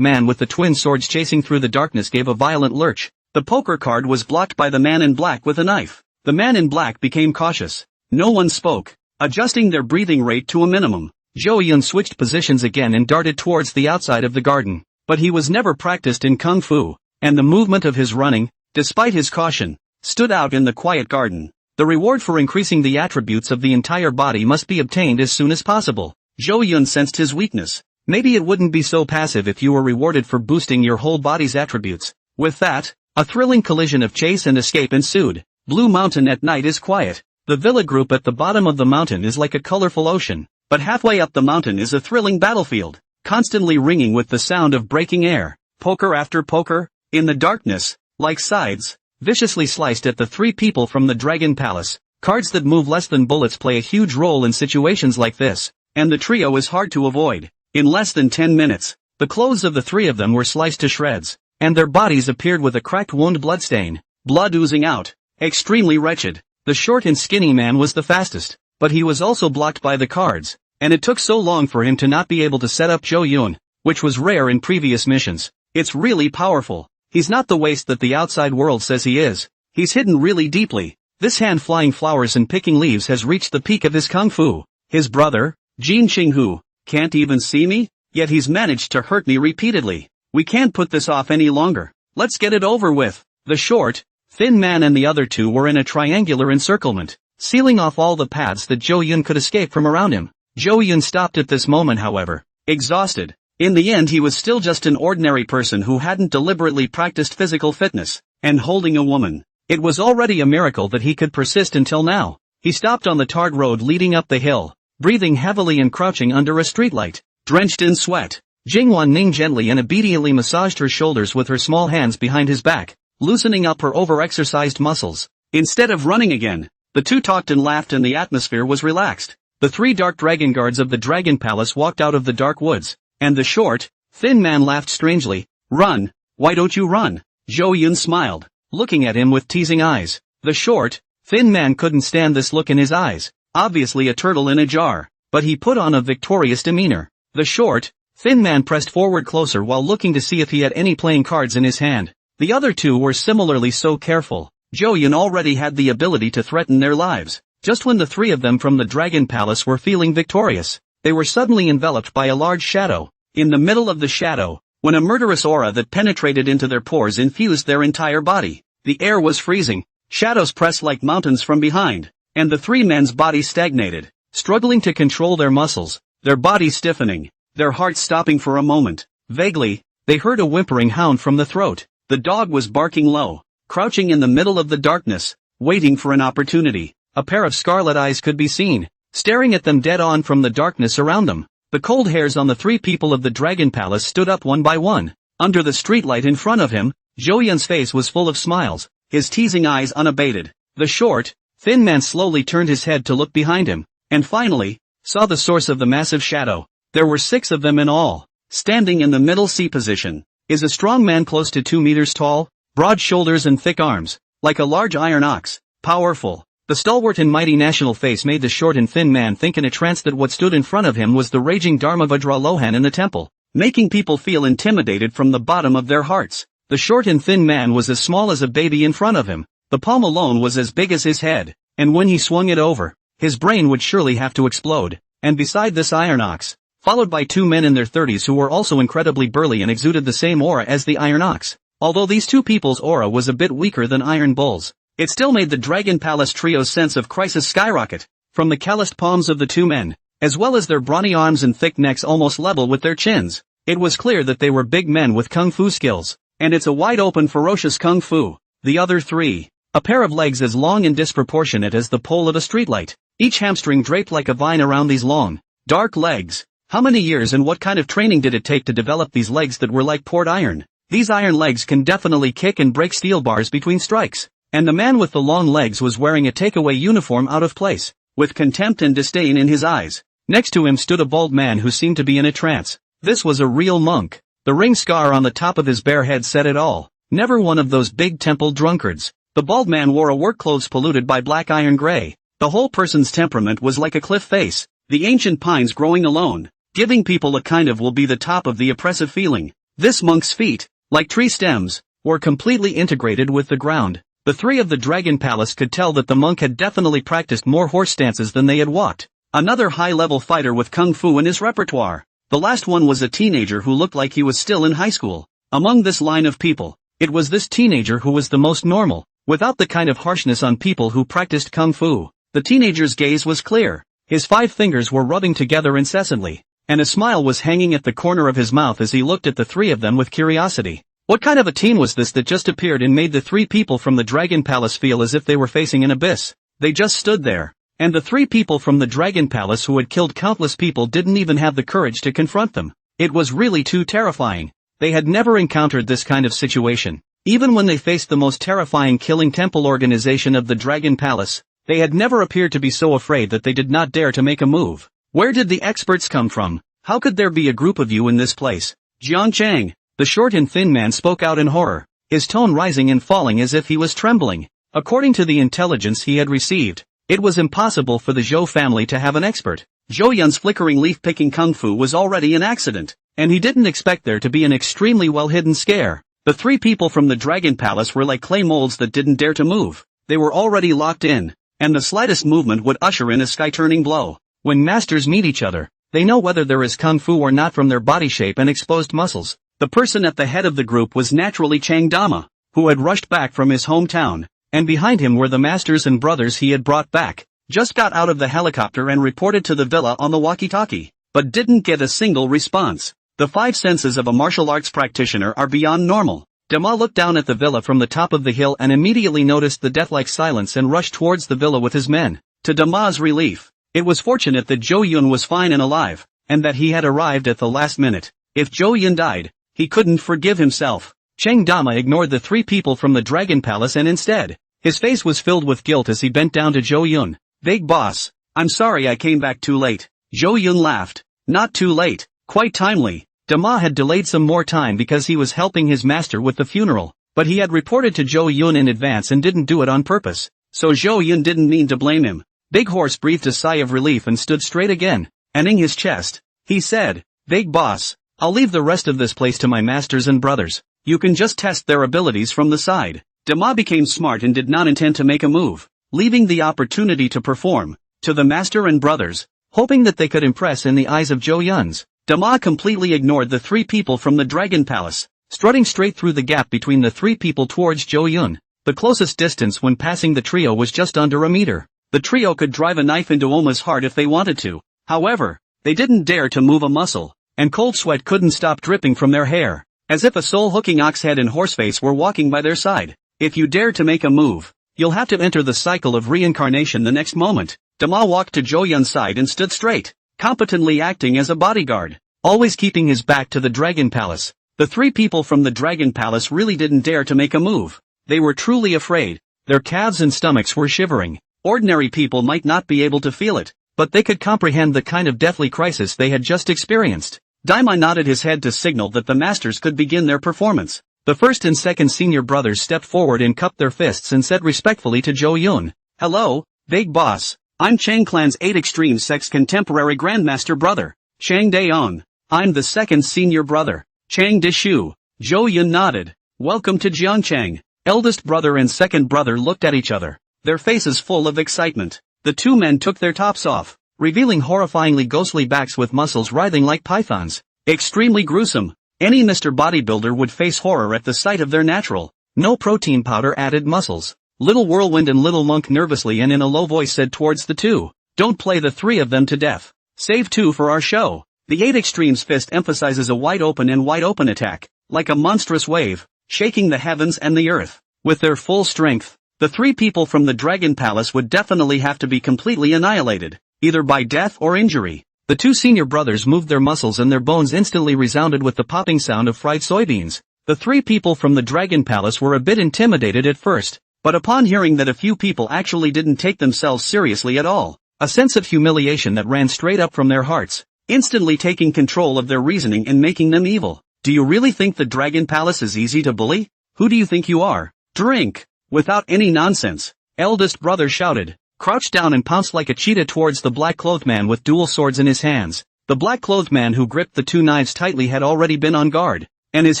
man with the twin swords chasing through the darkness gave a violent lurch. The poker card was blocked by the man in black with a knife. The man in black became cautious. No one spoke, adjusting their breathing rate to a minimum. Zhou Yun switched positions again and darted towards the outside of the garden. But he was never practiced in kung fu, and the movement of his running, despite his caution, stood out in the quiet garden. The reward for increasing the attributes of the entire body must be obtained as soon as possible. Zhou Yun sensed his weakness. Maybe it wouldn't be so passive if you were rewarded for boosting your whole body's attributes. With that, a thrilling collision of chase and escape ensued. Blue Mountain at night is quiet. The villa group at the bottom of the mountain is like a colorful ocean, but halfway up the mountain is a thrilling battlefield, constantly ringing with the sound of breaking air. Poker after poker, in the darkness, like scythes, viciously sliced at the 3 people from the Dragon Palace. Cards that move less than bullets play a huge role in situations like this, and the trio is hard to avoid. In less than 10 minutes, the clothes of the 3 of them were sliced to shreds, and their bodies appeared with a cracked wound bloodstain, blood oozing out. Extremely wretched. The short and skinny man was the fastest, but he was also blocked by the cards, and it took so long for him to not be able to set up Zhou Yun, which was rare in previous missions. It's really powerful. He's not the waste that the outside world says he is. He's hidden really deeply. This hand flying flowers and picking leaves has reached the peak of his kung fu. His brother, Jin Qinghu, can't even see me, yet he's managed to hurt me repeatedly. We can't put this off any longer. Let's get it over with. The short, thin man and the other 2 were in a triangular encirclement, sealing off all the paths that Zhou Yun could escape from around him. Zhou Yun stopped at this moment, however, exhausted. In the end he was still just an ordinary person who hadn't deliberately practiced physical fitness, and holding a woman. It was already a miracle that he could persist until now. He stopped on the tarred road leading up the hill, breathing heavily and crouching under a streetlight, drenched in sweat. Jingwan Ning gently and obediently massaged her shoulders with her small hands behind his back, loosening up her over-exercised muscles. Instead of running again, the 2 talked and laughed and the atmosphere was relaxed. The 3 dark dragon guards of the Dragon Palace walked out of the dark woods, and the short, thin man laughed strangely. Run, why don't you run? Zhou Yun smiled, looking at him with teasing eyes. The short, thin man couldn't stand this look in his eyes, obviously a turtle in a jar, but he put on a victorious demeanor. The short, thin man pressed forward closer while looking to see if he had any playing cards in his hand. The other 2 were similarly so careful. Zhou Yun already had the ability to threaten their lives. Just when the 3 of them from the Dragon Palace were feeling victorious, they were suddenly enveloped by a large shadow. In the middle of the shadow, when a murderous aura that penetrated into their pores infused their entire body, the air was freezing, shadows pressed like mountains from behind, and the 3 men's bodies stagnated, struggling to control their muscles, their bodies stiffening, their hearts stopping for a moment. Vaguely, they heard a whimpering hound from the throat. The dog was barking low, crouching in the middle of the darkness, waiting for an opportunity. A pair of scarlet eyes could be seen, staring at them dead on from the darkness around them. The cold hairs on the 3 people of the Dragon Palace stood up one by one. Under the streetlight in front of him, Zhou Yun's face was full of smiles, his teasing eyes unabated. The short, thin man slowly turned his head to look behind him, and finally, saw the source of the massive shadow. There were 6 of them in all. Standing in the middle C position is a strong man close to 2 meters tall, broad shoulders and thick arms, like a large iron ox, powerful. The stalwart and mighty national face made the short and thin man think in a trance that what stood in front of him was the raging Dharmavajra Lohan in the temple, making people feel intimidated from the bottom of their hearts. The short and thin man was as small as a baby in front of him. The palm alone was as big as his head, and when he swung it over, his brain would surely have to explode. And beside this iron ox, followed by two men in their 30s who were also incredibly burly and exuded the same aura as the Iron Ox. Although these two people's aura was a bit weaker than Iron Bull's, it still made the Dragon Palace trio's sense of crisis skyrocket. From the calloused palms of the two men, as well as their brawny arms and thick necks almost level with their chins, it was clear that they were big men with kung fu skills, and it's a wide-open ferocious kung fu. The other three, a pair of legs as long and disproportionate as the pole of a streetlight, each hamstring draped like a vine around these long, dark legs. How many years and what kind of training did it take to develop these legs that were like poured iron? These iron legs can definitely kick and break steel bars between strikes, and the man with the long legs was wearing a takeaway uniform out of place, with contempt and disdain in his eyes. Next to him stood a bald man who seemed to be in a trance. This was a real monk. The ring scar on the top of his bare head said it all. Never one of those big temple drunkards. The bald man wore a work clothes polluted by black iron gray. The whole person's temperament was like a cliff face, the ancient pines growing alone, giving people a kind of will be the top of the oppressive feeling. This monk's feet, like tree stems, were completely integrated with the ground. The three of the Dragon Palace could tell that the monk had definitely practiced more horse stances than they had walked. Another high-level fighter with kung fu in his repertoire. The last one was a teenager who looked like he was still in high school. Among this line of people, it was this teenager who was the most normal, without the kind of harshness on people who practiced kung fu. The teenager's gaze was clear. His 5 fingers were rubbing together incessantly, and a smile was hanging at the corner of his mouth as he looked at the three of them with curiosity. What kind of a teen was this that just appeared and made the 3 people from the Dragon Palace feel as if they were facing an abyss? They just stood there. And the 3 people from the Dragon Palace who had killed countless people didn't even have the courage to confront them. It was really too terrifying. They had never encountered this kind of situation. Even when they faced the most terrifying killing temple organization of the Dragon Palace, they had never appeared to be so afraid that they did not dare to make a move. Where did the experts come from? How could there be a group of you in this place? Jiang Chang, the short and thin man, spoke out in horror, his tone rising and falling as if he was trembling. According to the intelligence he had received, it was impossible for the Zhou family to have an expert. Zhou Yun's flickering leaf-picking kung fu was already an accident, and he didn't expect there to be an extremely well-hidden scare. The 3 people from the Dragon Palace were like clay molds that didn't dare to move. They were already locked in, and the slightest movement would usher in a sky-turning blow. When masters meet each other, they know whether there is kung fu or not from their body shape and exposed muscles. The person at the head of the group was naturally Chang Dama, who had rushed back from his hometown, and behind him were the masters and brothers he had brought back. Just got out of the helicopter and reported to the villa on the walkie-talkie, but didn't get a single response. The 5 senses of a martial arts practitioner are beyond normal. Dama looked down at the villa from the top of the hill and immediately noticed the death-like silence and rushed towards the villa with his men. To Dama's relief, it was fortunate that Zhou Yun was fine and alive, and that he had arrived at the last minute. If Zhou Yun died, he couldn't forgive himself. Chang Dama ignored the 3 people from the Dragon Palace and instead, his face was filled with guilt as he bent down to Zhou Yun. "Big boss, I'm sorry I came back too late." Zhou Yun laughed. "Not too late, quite timely." Dama had delayed some more time because he was helping his master with the funeral, but he had reported to Zhou Yun in advance and didn't do it on purpose, so Zhou Yun didn't mean to blame him. Big Horse breathed a sigh of relief and stood straight again, ending his chest. He said, "Big boss, I'll leave the rest of this place to my masters and brothers. You can just test their abilities from the side." Dama became smart and did not intend to make a move, leaving the opportunity to perform, to the master and brothers, hoping that they could impress in the eyes of Zhou Yun's. Dama completely ignored the 3 people from the Dragon Palace, strutting straight through the gap between the 3 people towards Zhou Yun. The closest distance when passing the trio was just under a meter. The trio could drive a knife into Oma's heart if they wanted to. However, they didn't dare to move a muscle, and cold sweat couldn't stop dripping from their hair, as if a soul-hooking oxhead and horseface were walking by their side. If you dare to make a move, you'll have to enter the cycle of reincarnation the next moment. Dama walked to Zhou Yun's side and stood straight, competently acting as a bodyguard, always keeping his back to the Dragon Palace. The 3 people from the Dragon Palace really didn't dare to make a move. They were truly afraid. Their calves and stomachs were shivering. Ordinary people might not be able to feel it, but they could comprehend the kind of deathly crisis they had just experienced. Daimai nodded his head to signal that the masters could begin their performance. The first and second senior brothers stepped forward and cupped their fists and said respectfully to Zhou Yun, "Hello, big boss. I'm Chang Clan's 8 Extreme Sex Contemporary Grandmaster brother, Chang Daong. I'm the second senior brother, Chang Dishu." Zhou Yun nodded. "Welcome to Jiangchang." Eldest brother and second brother looked at each other, their faces full of excitement. The 2 men took their tops off, revealing horrifyingly ghostly backs with muscles writhing like pythons. Extremely gruesome. Any Mr. Bodybuilder would face horror at the sight of their natural, no protein powder added muscles. Little Whirlwind and Little Monk nervously and in a low voice said towards the two, "Don't play the three of them to death. Save two for our show." The 8 Extremes fist emphasizes a wide open attack, like a monstrous wave, shaking the heavens and the earth. With their full strength, the 3 people from the Dragon Palace would definitely have to be completely annihilated, either by death or injury. The 2 senior brothers moved their muscles and their bones instantly resounded with the popping sound of fried soybeans. The 3 people from the Dragon Palace were a bit intimidated at first, but upon hearing that a few people actually didn't take themselves seriously at all, a sense of humiliation that ran straight up from their hearts, instantly taking control of their reasoning and making them evil. Do you really think the Dragon Palace is easy to bully? Who do you think you are? Drink! Without any nonsense, eldest brother shouted, crouched down and pounced like a cheetah towards the black-clothed man with dual swords in his hands. The black-clothed man who gripped the 2 knives tightly had already been on guard, and his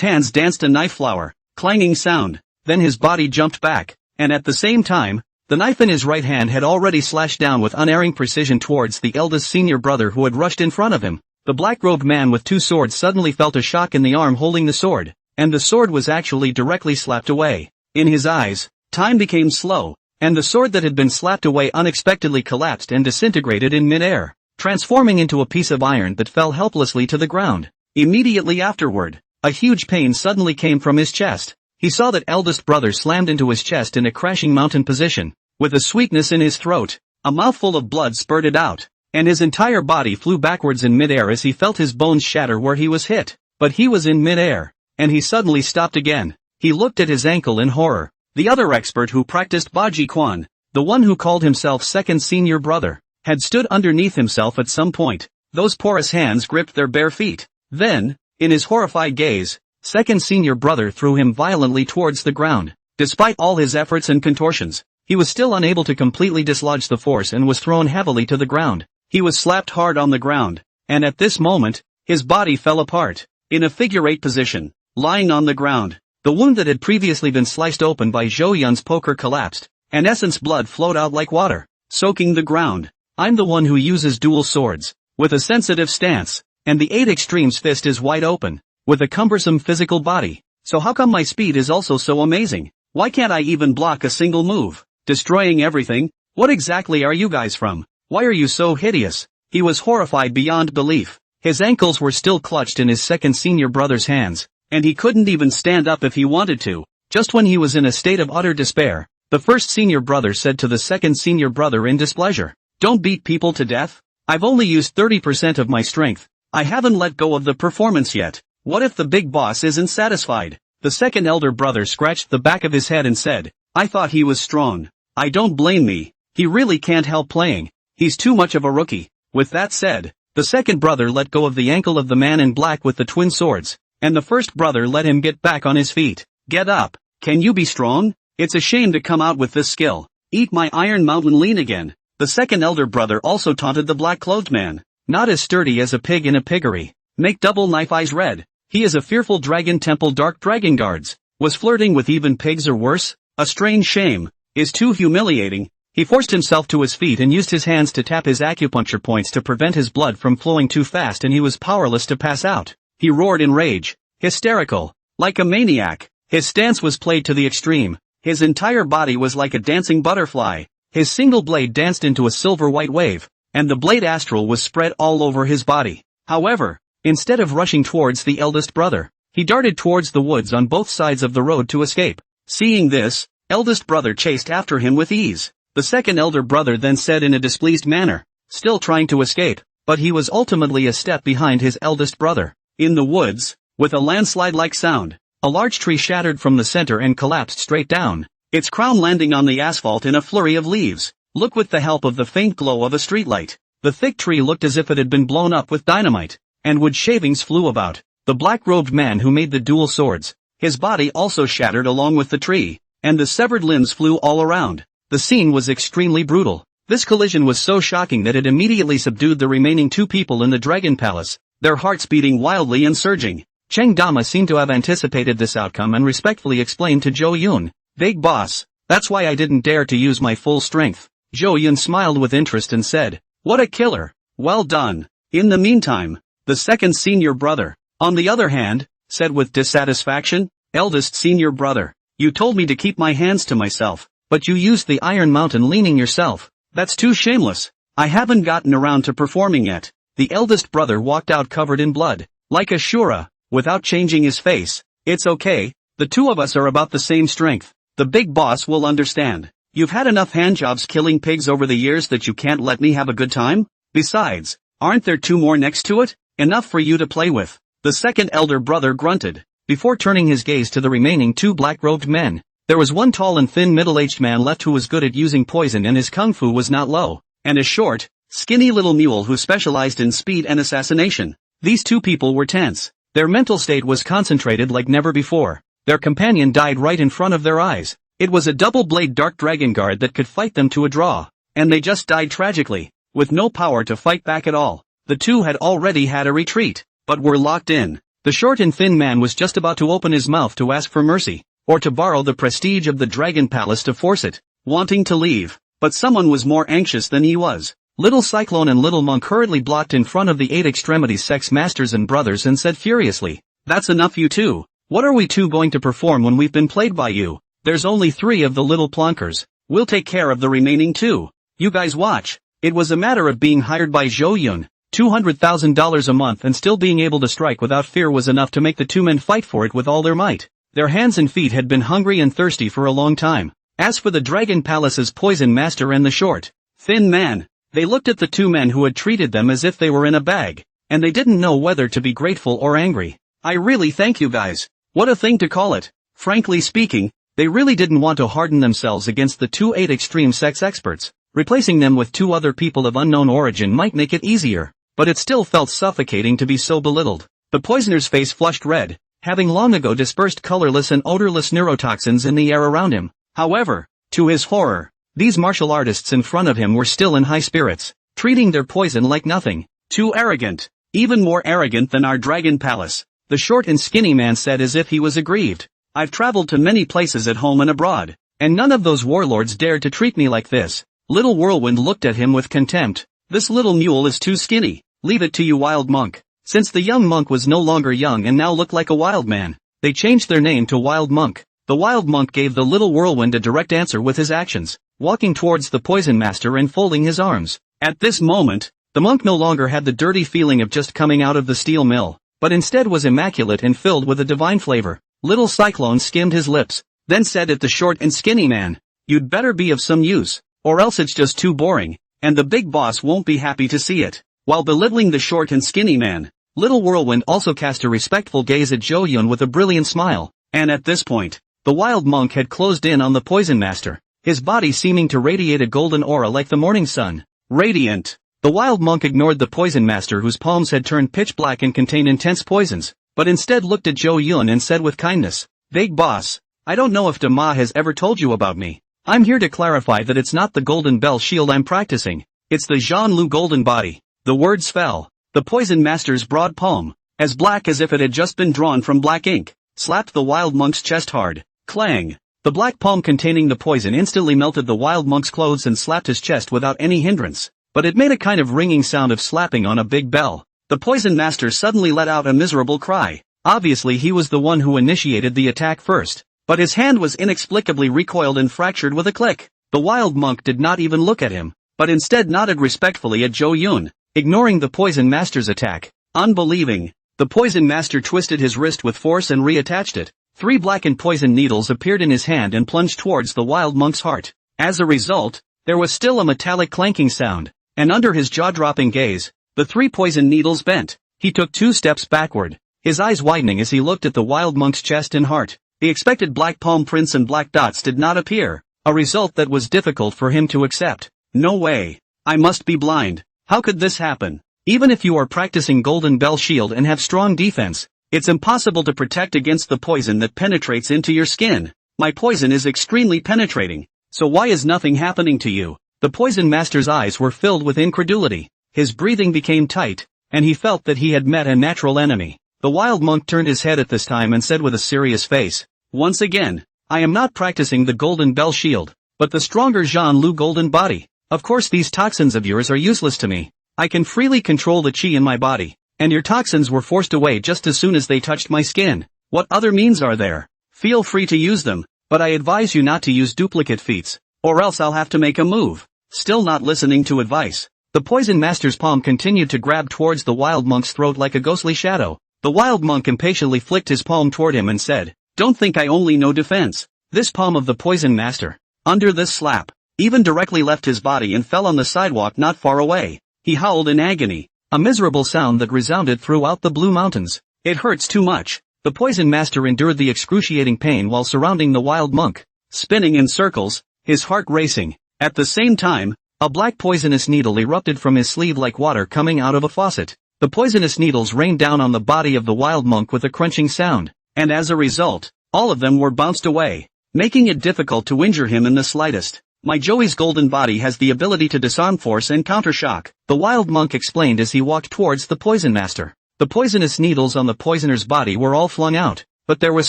hands danced a knife flower, clanging sound. Then his body jumped back, and at the same time, the knife in his right hand had already slashed down with unerring precision towards the eldest senior brother who had rushed in front of him. The black-robed man with 2 swords suddenly felt a shock in the arm holding the sword, and the sword was actually directly slapped away. In his eyes, time became slow, and the sword that had been slapped away unexpectedly collapsed and disintegrated in mid-air, transforming into a piece of iron that fell helplessly to the ground. Immediately afterward, a huge pain suddenly came from his chest. He saw that eldest brother slammed into his chest in a crashing mountain position, with a sweetness in his throat. A mouthful of blood spurted out, and his entire body flew backwards in mid-air as he felt his bones shatter where he was hit. But he was in mid-air, and he suddenly stopped again. He looked at his ankle in horror. The other expert who practiced Baji Quan, the one who called himself second senior brother, had stood underneath himself at some point. Those porous hands gripped their bare feet. Then, in his horrified gaze, second senior brother threw him violently towards the ground. Despite all his efforts and contortions, he was still unable to completely dislodge the force and was thrown heavily to the ground. He was slapped hard on the ground, and at this moment, his body fell apart, in a figure-8 position, lying on the ground. The wound that had previously been sliced open by Zhou Yun's poker collapsed, and essence blood flowed out like water, soaking the ground. I'm the one who uses dual swords, with a sensitive stance, and the 8 Extremes fist is wide open, with a cumbersome physical body. So how come my speed is also so amazing? Why can't I even block a single move? Destroying everything? What exactly are you guys from? Why are you so hideous? He was horrified beyond belief. His ankles were still clutched in his second senior brother's hands, and he couldn't even stand up if he wanted to. Just when he was in a state of utter despair, the first senior brother said to the second senior brother in displeasure, "Don't beat people to death. I've only used 30% of my strength. I haven't let go of the performance yet. What if the big boss isn't satisfied?" The second elder brother scratched the back of his head and said, "I thought he was strong. I don't blame me. He really can't help playing. He's too much of a rookie." With that said, the second brother let go of the ankle of the man in black with the twin swords, and the first brother let him get back on his feet. "Get up. Can you be strong? It's a shame to come out with this skill. Eat my Iron Mountain lean again." The second elder brother also taunted the black-clothed man. "Not as sturdy as a pig in a piggery. Make double knife eyes red. He is a fearful dragon temple dark dragon guards. Was flirting with even pigs or worse? A strange shame. Is too humiliating." He forced himself to his feet and used his hands to tap his acupuncture points to prevent his blood from flowing too fast, and he was powerless to pass out. He roared in rage. Hysterical. Like a maniac. His stance was played to the extreme. His entire body was like a dancing butterfly. His single blade danced into a silver-white wave, and the blade astral was spread all over his body. However, instead of rushing towards the eldest brother, he darted towards the woods on both sides of the road to escape. Seeing this, eldest brother chased after him with ease. The second elder brother then said in a displeased manner, still trying to escape, but he was ultimately a step behind his eldest brother. In the woods, with a landslide-like sound, a large tree shattered from the center and collapsed straight down, its crown landing on the asphalt in a flurry of leaves. Look, with the help of the faint glow of a streetlight, the thick tree looked as if it had been blown up with dynamite, and wood shavings flew about. The black-robed man who made the dual swords, his body also shattered along with the tree, and the severed limbs flew all around. The scene was extremely brutal. This collision was so shocking that it immediately subdued the remaining 2 people in the Dragon Palace, their hearts beating wildly and surging. Cheng Dama seemed to have anticipated this outcome and respectfully explained to Zhou Yun, "Big boss, that's why I didn't dare to use my full strength." Zhou Yun smiled with interest and said, What a killer. Well done. In the meantime, the second senior brother, on the other hand, said with dissatisfaction, eldest senior brother, you told me to keep my hands to myself, but you used the Iron Mountain leaning yourself. That's too shameless. I haven't gotten around to performing yet. The eldest brother walked out covered in blood, like a Shura, without changing his face. It's okay, the two of us are about the same strength. The big boss will understand. You've had enough handjobs killing pigs over the years that you can't let me have a good time? Besides, aren't there two more next to it? Enough for you to play with. The second elder brother grunted, before turning his gaze to the remaining two black-robed men. There was one tall and thin middle-aged man left who was good at using poison and his kung fu was not low, and a short, skinny little mule who specialized in speed and assassination. These two people were tense. Their mental state was concentrated like never before. Their companion died right in front of their eyes. It was a double-blade dark dragon guard that could fight them to a draw. And they just died tragically, with no power to fight back at all. The two had already had a retreat, but were locked in. The short and thin man was just about to open his mouth to ask for mercy, or to borrow the prestige of the Dragon Palace to force it, wanting to leave. But someone was more anxious than he was. Little Cyclone and Little Monk hurriedly blocked in front of the eight extremities sex masters and brothers and said furiously, "That's enough you two. What are we two going to perform when we've been played by you? There's only 3 of the little plonkers. We'll take care of the remaining 2. You guys watch." It was a matter of being hired by Zhou Yun. $200,000 a month and still being able to strike without fear was enough to make the two men fight for it with all their might. Their hands and feet had been hungry and thirsty for a long time. As for the Dragon Palace's poison master and the short, thin man, they looked at the two men who had treated them as if they were in a bag, and they didn't know whether to be grateful or angry. I really thank you guys. What a thing to call it. Frankly speaking, they really didn't want to harden themselves against the 2 8 extreme sex experts. Replacing them with 2 other people of unknown origin might make it easier, but it still felt suffocating to be so belittled. The poisoner's face flushed red, having long ago dispersed colorless and odorless neurotoxins in the air around him. However, to his horror, these martial artists in front of him were still in high spirits, treating their poison like nothing. Too arrogant. Even more arrogant than our Dragon Palace, the short and skinny man said as if he was aggrieved. I've traveled to many places at home and abroad, and none of those warlords dared to treat me like this. Little Whirlwind looked at him with contempt. This little mule is too skinny. Leave it to you, Wild Monk. Since the young monk was no longer young and now looked like a wild man, they changed their name to Wild Monk. The Wild Monk gave the little Whirlwind a direct answer with his actions, walking towards the poison master and folding his arms. At this moment, the monk no longer had the dirty feeling of just coming out of the steel mill, but instead was immaculate and filled with a divine flavor. Little Cyclone skimmed his lips, then said at the short and skinny man, "You'd better be of some use, or else it's just too boring, and the big boss won't be happy to see it." While belittling the short and skinny man, Little Whirlwind also cast a respectful gaze at Zhou Yun with a brilliant smile, and at this point, the Wild Monk had closed in on the poison master, his body seeming to radiate a golden aura like the morning sun. Radiant. The Wild Monk ignored the poison master whose palms had turned pitch black and contained intense poisons, but instead looked at Zhou Yun and said with kindness, "Big boss, I don't know if Dama has ever told you about me. I'm here to clarify that it's not the Golden Bell Shield I'm practicing, it's the Zhanlu Golden Body." The words fell. The poison master's broad palm, as black as if it had just been drawn from black ink, slapped the Wild Monk's chest hard. Clang! The black palm containing the poison instantly melted the Wild Monk's clothes and slapped his chest without any hindrance, but it made a kind of ringing sound of slapping on a big bell. The poison master suddenly let out a miserable cry. Obviously he was the one who initiated the attack first, but his hand was inexplicably recoiled and fractured with a click. The Wild Monk did not even look at him, but instead nodded respectfully at Zhou Yun, ignoring the poison master's attack. Unbelieving, the poison master twisted his wrist with force and reattached it. 3 blackened poison needles appeared in his hand and plunged towards the Wild Monk's heart. As a result, there was still a metallic clanking sound, and under his jaw-dropping gaze, the 3 poison needles bent. He took 2 steps backward, his eyes widening as he looked at the Wild Monk's chest and heart. The expected black palm prints and black dots did not appear, a result that was difficult for him to accept. No way. I must be blind. How could this happen? Even if you are practicing Golden Bell Shield and have strong defense, it's impossible to protect against the poison that penetrates into your skin. My poison is extremely penetrating, so why is nothing happening to you? The poison master's eyes were filled with incredulity. His breathing became tight, and he felt that he had met a natural enemy. The Wild Monk turned his head at this time and said with a serious face, "Once again, I am not practicing the Golden Bell Shield, but the stronger Zhanlu Golden Body. Of course these toxins of yours are useless to me. I can freely control the chi in my body, and your toxins were forced away just as soon as they touched my skin. What other means are there? Feel free to use them, but I advise you not to use duplicate feats, or else I'll have to make a move. Still not listening to advice. The poison master's palm continued to grab towards the wild monk's throat like a ghostly shadow. The wild monk impatiently flicked his palm toward him and said, "Don't think I only know defense." This palm of the poison master, under this slap, even directly left his body and fell on the sidewalk not far away. He howled in agony, a miserable sound that resounded throughout the Blue Mountains. It hurts too much. The poison master endured the excruciating pain while surrounding the wild monk, spinning in circles, his heart racing. At the same time, a black poisonous needle erupted from his sleeve like water coming out of a faucet. The poisonous needles rained down on the body of the wild monk with a crunching sound, and as a result, all of them were bounced away, making it difficult to injure him in the slightest. My Joey's golden body has the ability to disarm force and counter shock, the wild monk explained as he walked towards the poison master. The poisonous needles on the poisoner's body were all flung out, but there was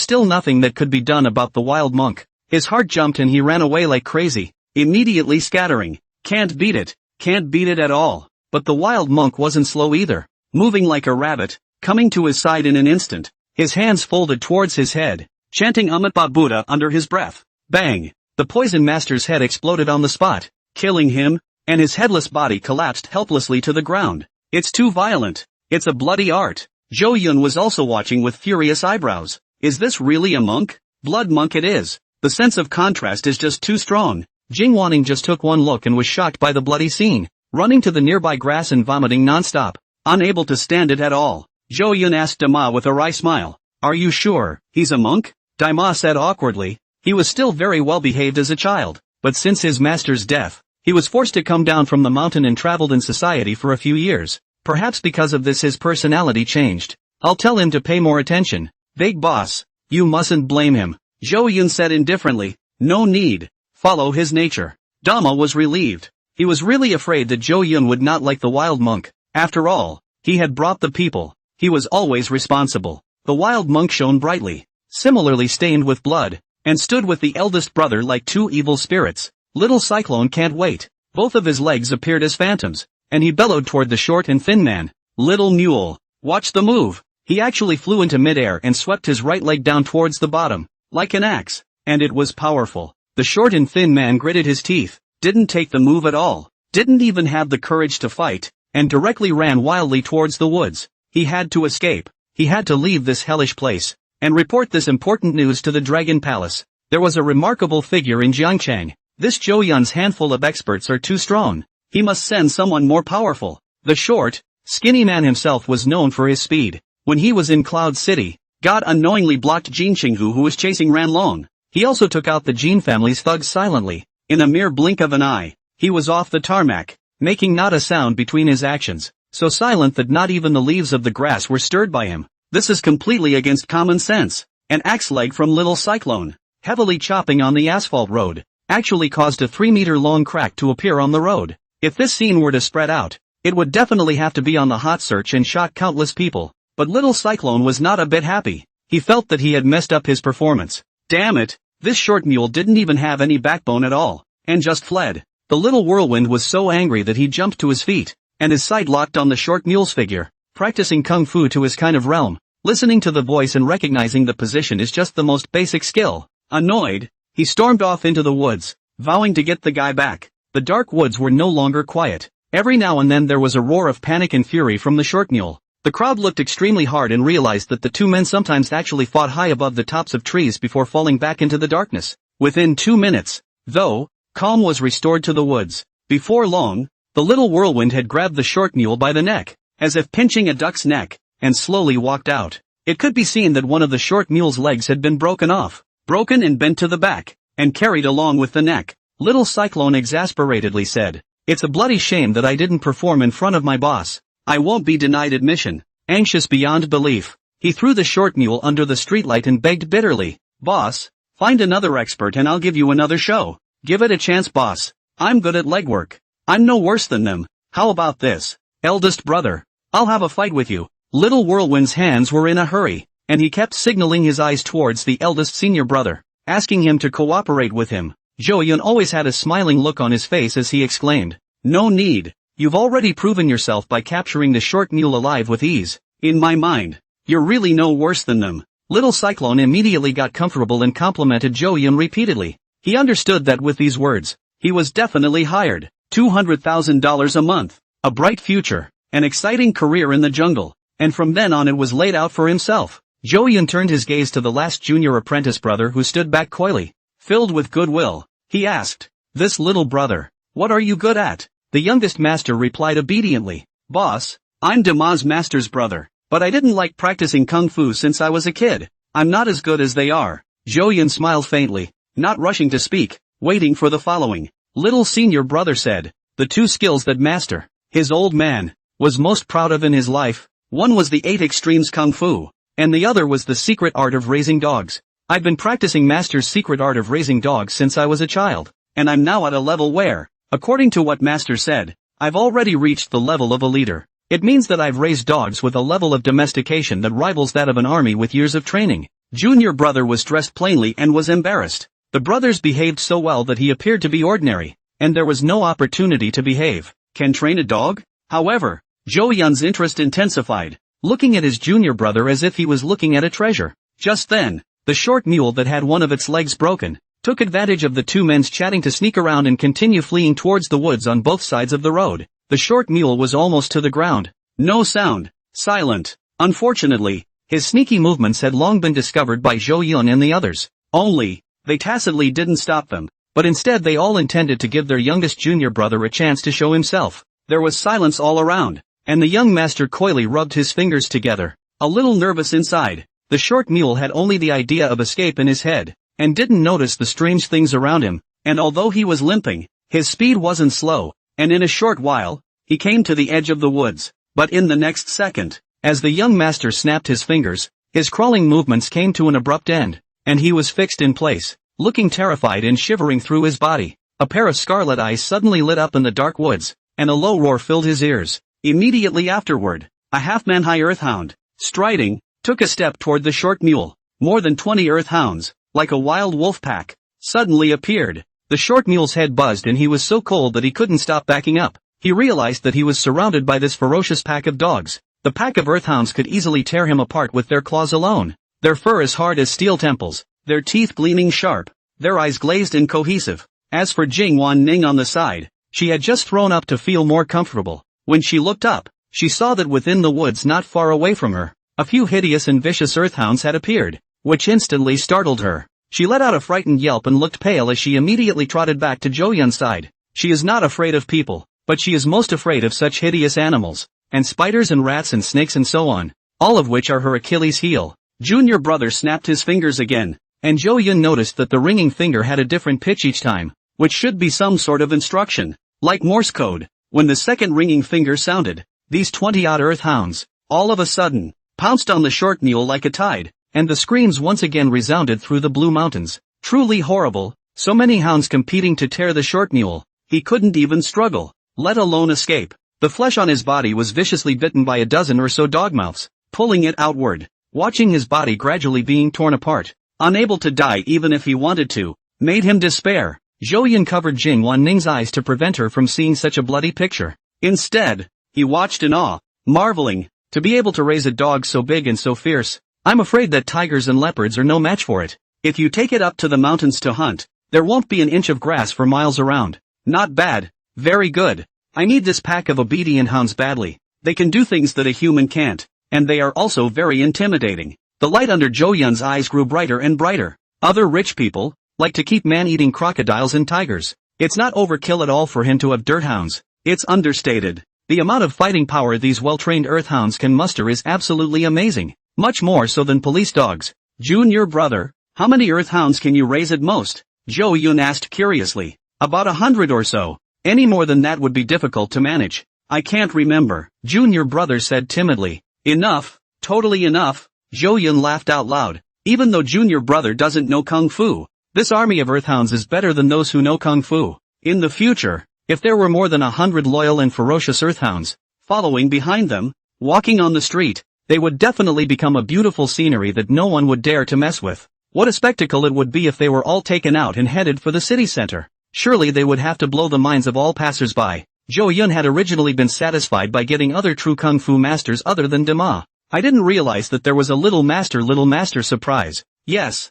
still nothing that could be done about the wild monk. His heart jumped and he ran away like crazy, immediately scattering. Can't beat it at all. But the wild monk wasn't slow either, moving like a rabbit, coming to his side in an instant, his hands folded towards his head, chanting Amitba Buddha under his breath. Bang! The poison master's head exploded on the spot, killing him, and his headless body collapsed helplessly to the ground. It's too violent. It's a bloody art. Zhou Yun was also watching with furious eyebrows. Is this really a monk? Blood monk it is. The sense of contrast is just too strong. Jing Wanning just took one look and was shocked by the bloody scene, running to the nearby grass and vomiting non-stop, unable to stand it at all. Zhou Yun asked Dama with a wry smile, "Are you sure he's a monk?" Dama said awkwardly. He was still very well behaved as a child, but since his master's death, he was forced to come down from the mountain and traveled in society for a few years. Perhaps because of this his personality changed. I'll tell him to pay more attention. Big boss, you mustn't blame him. Zhou Yun said indifferently, no need. Follow his nature. Dama was relieved. He was really afraid that Zhou Yun would not like the wild monk. After all, he had brought the people. He was always responsible. The wild monk shone brightly, similarly stained with blood, and stood with the eldest brother like two evil spirits. Little Cyclone can't wait. Both of his legs appeared as phantoms, and he bellowed toward the short and thin man. Little mule, watch the move. He actually flew into midair and swept his right leg down towards the bottom, like an axe, and it was powerful. The short and thin man gritted his teeth, didn't take the move at all, didn't even have the courage to fight, and directly ran wildly towards the woods. He had to escape. He had to leave this hellish place, and report this important news to the Dragon Palace. There was a remarkable figure in Jiangchang. This Zhou Yun's handful of experts are too strong. He must send someone more powerful. The short, skinny man himself was known for his speed. When he was in Cloud City, God unknowingly blocked Jin Qinghu who was chasing Ran Long. He also took out the Jin family's thugs silently. In a mere blink of an eye, he was off the tarmac, making not a sound between his actions, so silent that not even the leaves of the grass were stirred by him. This is completely against common sense. An axe leg from Little Cyclone, heavily chopping on the asphalt road, actually caused a 3-meter-long crack to appear on the road. If this scene were to spread out, it would definitely have to be on the hot search and shock countless people. But Little Cyclone was not a bit happy. He felt that he had messed up his performance. Damn it, this short mule didn't even have any backbone at all, and just fled. The little whirlwind was so angry that he jumped to his feet, and his sight locked on the short mule's figure. Practicing kung fu to his kind of realm, listening to the voice and recognizing the position is just the most basic skill. Annoyed, he stormed off into the woods, vowing to get the guy back. The dark woods were no longer quiet. Every now and then there was a roar of panic and fury from the short mule. The crowd looked extremely hard and realized that the two men sometimes actually fought high above the tops of trees before falling back into the darkness. Within 2 minutes, though, calm was restored to the woods. Before long, the little whirlwind had grabbed the short mule by the neck, as if pinching a duck's neck, and slowly walked out. It could be seen that one of the short mule's legs had been broken off, broken and bent to the back, and carried along with the neck. Little Cyclone exasperatedly said, "It's a bloody shame that I didn't perform in front of my boss. I won't be denied admission." Anxious beyond belief, he threw the short mule under the streetlight and begged bitterly, "Boss, find another expert and I'll give you another show. Give it a chance, boss. I'm good at legwork. I'm no worse than them. How about this? Eldest brother, I'll have a fight with you." Little Whirlwind's hands were in a hurry, and he kept signaling his eyes towards the eldest senior brother, asking him to cooperate with him. Yuchen always had a smiling look on his face as he exclaimed, "No need. You've already proven yourself by capturing the short mule alive with ease. In my mind, you're really no worse than them." Little Cyclone immediately got comfortable and complimented Yuchen repeatedly. He understood that with these words, he was definitely hired. $200,000 a month, a bright future, an exciting career in the jungle, and from then on it was laid out for himself. Yuchen turned his gaze to the last junior apprentice brother who stood back coyly, filled with goodwill. He asked, "This little brother, what are you good at?" The youngest master replied obediently, "Boss, I'm Dama's master's brother, but I didn't like practicing kung fu since I was a kid. I'm not as good as they are." Yuchen smiled faintly, not rushing to speak, waiting for the following. Little senior brother said, "The two skills that master, his old man, was most proud of in his life, one was the 8 extremes kung fu, and the other was the secret art of raising dogs. I've been practicing master's secret art of raising dogs since I was a child, and I'm now at a level where, according to what master said, I've already reached the level of a leader. It means that I've raised dogs with a level of domestication that rivals that of an army with years of training." Junior brother was dressed plainly and was embarrassed. The brothers behaved so well that he appeared to be ordinary, and there was no opportunity to behave. Can train a dog? However, Yuchen's interest intensified, looking at his junior brother as if he was looking at a treasure. Just then, the short mule that had one of its legs broken, took advantage of the two men's chatting to sneak around and continue fleeing towards the woods on both sides of the road. The short mule was almost to the ground. No sound. Silent. Unfortunately, his sneaky movements had long been discovered by Yuchen and the others. Only, they tacitly didn't stop them, but instead they all intended to give their youngest junior brother a chance to show himself. There was silence all around, and the young master coyly rubbed his fingers together, a little nervous inside. The short mule had only the idea of escape in his head, and didn't notice the strange things around him, and although he was limping, his speed wasn't slow, and in a short while, he came to the edge of the woods. But in the next second, as the young master snapped his fingers, his crawling movements came to an abrupt end, and he was fixed in place, looking terrified and shivering through his body. A pair of scarlet eyes suddenly lit up in the dark woods, and a low roar filled his ears. Immediately afterward, a half-manhai earthhound, striding, took a step toward the short mule. More than 20 earthhounds, like a wild wolf pack, suddenly appeared. The short mule's head buzzed and he was so cold that he couldn't stop backing up. He realized that he was surrounded by this ferocious pack of dogs. The pack of earthhounds could easily tear him apart with their claws alone. Their fur as hard as steel temples, their teeth gleaming sharp, their eyes glazed and cohesive. As for Jingwan Ning on the side, she had just thrown up to feel more comfortable. When she looked up, she saw that within the woods not far away from her, a few hideous and vicious earthhounds had appeared, which instantly startled her. She let out a frightened yelp and looked pale as she immediately trotted back to Yuchen's side. She is not afraid of people, but she is most afraid of such hideous animals, and spiders and rats and snakes and so on, all of which are her Achilles heel. Junior brother snapped his fingers again, and Yuchen noticed that the ringing finger had a different pitch each time, which should be some sort of instruction, like Morse code. When the second ringing finger sounded, these 20-odd earthhounds, all of a sudden, pounced on the short mule like a tide, and the screams once again resounded through the Blue Mountains. Truly horrible, so many hounds competing to tear the short mule. He couldn't even struggle, let alone escape. The flesh on his body was viciously bitten by a dozen or so dogmouths, pulling it outward. Watching his body gradually being torn apart, unable to die even if he wanted to, made him despair. Yuchen covered Jingwan Ning's eyes to prevent her from seeing such a bloody picture. Instead, he watched in awe, marveling, to be able to raise a dog so big and so fierce. I'm afraid that tigers and leopards are no match for it. If you take it up to the mountains to hunt, there won't be an inch of grass for miles around. Not bad, very good. I need this pack of obedient hounds badly. They can do things that a human can't, and they are also very intimidating. The light under Yuchen's eyes grew brighter and brighter. Other rich people like to keep man-eating crocodiles and tigers. It's not overkill at all for him to have dirt hounds. It's understated. The amount of fighting power these well-trained earthhounds can muster is absolutely amazing. Much more so than police dogs. Junior brother, how many earthhounds can you raise at most? Yuchen asked curiously. About 100 or so. Any more than that would be difficult to manage. I can't remember, Junior brother said timidly. Enough, totally enough. Yuchen laughed out loud. Even though Junior brother doesn't know kung fu, this army of earthhounds is better than those who know kung fu. In the future, if there were more than 100 loyal and ferocious earthhounds, following behind them, walking on the street, they would definitely become a beautiful scenery that no one would dare to mess with. What a spectacle it would be if they were all taken out and headed for the city center. Surely they would have to blow the minds of all passers-by. Zhou Yun had originally been satisfied by getting other true kung fu masters other than Dima. I didn't realize that there was a little master surprise. Yes,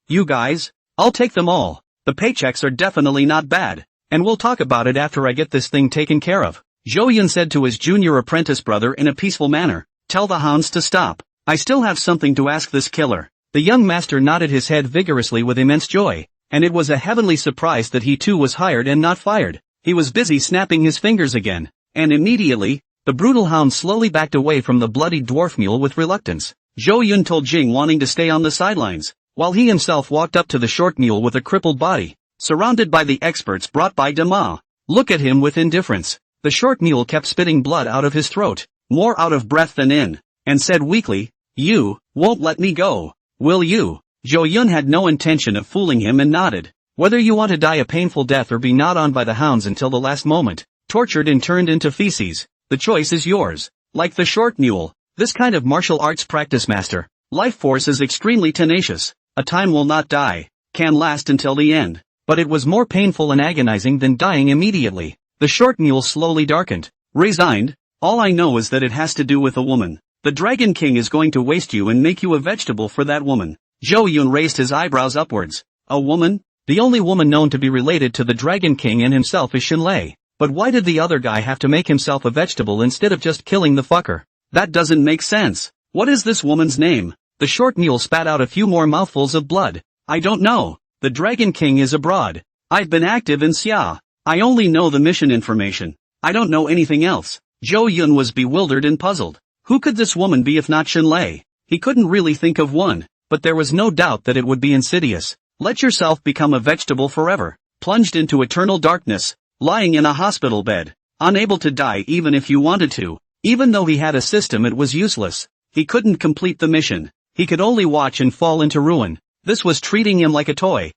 you guys. I'll take them all. The paychecks are definitely not bad. And we'll talk about it after I get this thing taken care of. Zhou Yun said to his junior apprentice brother in a peaceful manner. Tell the hounds to stop. I still have something to ask this killer. The young master nodded his head vigorously with immense joy, and it was a heavenly surprise that he too was hired and not fired. He was busy snapping his fingers again, and immediately, the brutal hound slowly backed away from the bloody dwarf mule with reluctance. Zhou Yun told Jing wanting to stay on the sidelines, while he himself walked up to the short mule with a crippled body, surrounded by the experts brought by Dima. Look at him with indifference. The short mule kept spitting blood out of his throat, more out of breath than in, and said weakly, "You won't let me go, will you?" Zhou Yun had no intention of fooling him and nodded. Whether you want to die a painful death or be gnawed on by the hounds until the last moment, tortured and turned into feces, the choice is yours. Like the short mule, this kind of martial arts practice master, life force is extremely tenacious. A time will not die, can last until the end. But it was more painful and agonizing than dying immediately. The short mule slowly darkened. Resigned? All I know is that it has to do with a woman. The Dragon King is going to waste you and make you a vegetable for that woman. Zhou Yun raised his eyebrows upwards. A woman? The only woman known to be related to the Dragon King and himself is Xinlei. But why did the other guy have to make himself a vegetable instead of just killing the fucker? That doesn't make sense. What is this woman's name? The short mule spat out a few more mouthfuls of blood. I don't know. The Dragon King is abroad. I've been active in Xia. I only know the mission information. I don't know anything else. Zhou Yun was bewildered and puzzled. Who could this woman be if not Xinlei? He couldn't really think of one, but there was no doubt that it would be Insidious. Let yourself become a vegetable forever, plunged into eternal darkness, lying in a hospital bed, unable to die even if you wanted to. Even though he had a system, it was useless. He couldn't complete the mission. He could only watch and fall into ruin. This was treating him like a toy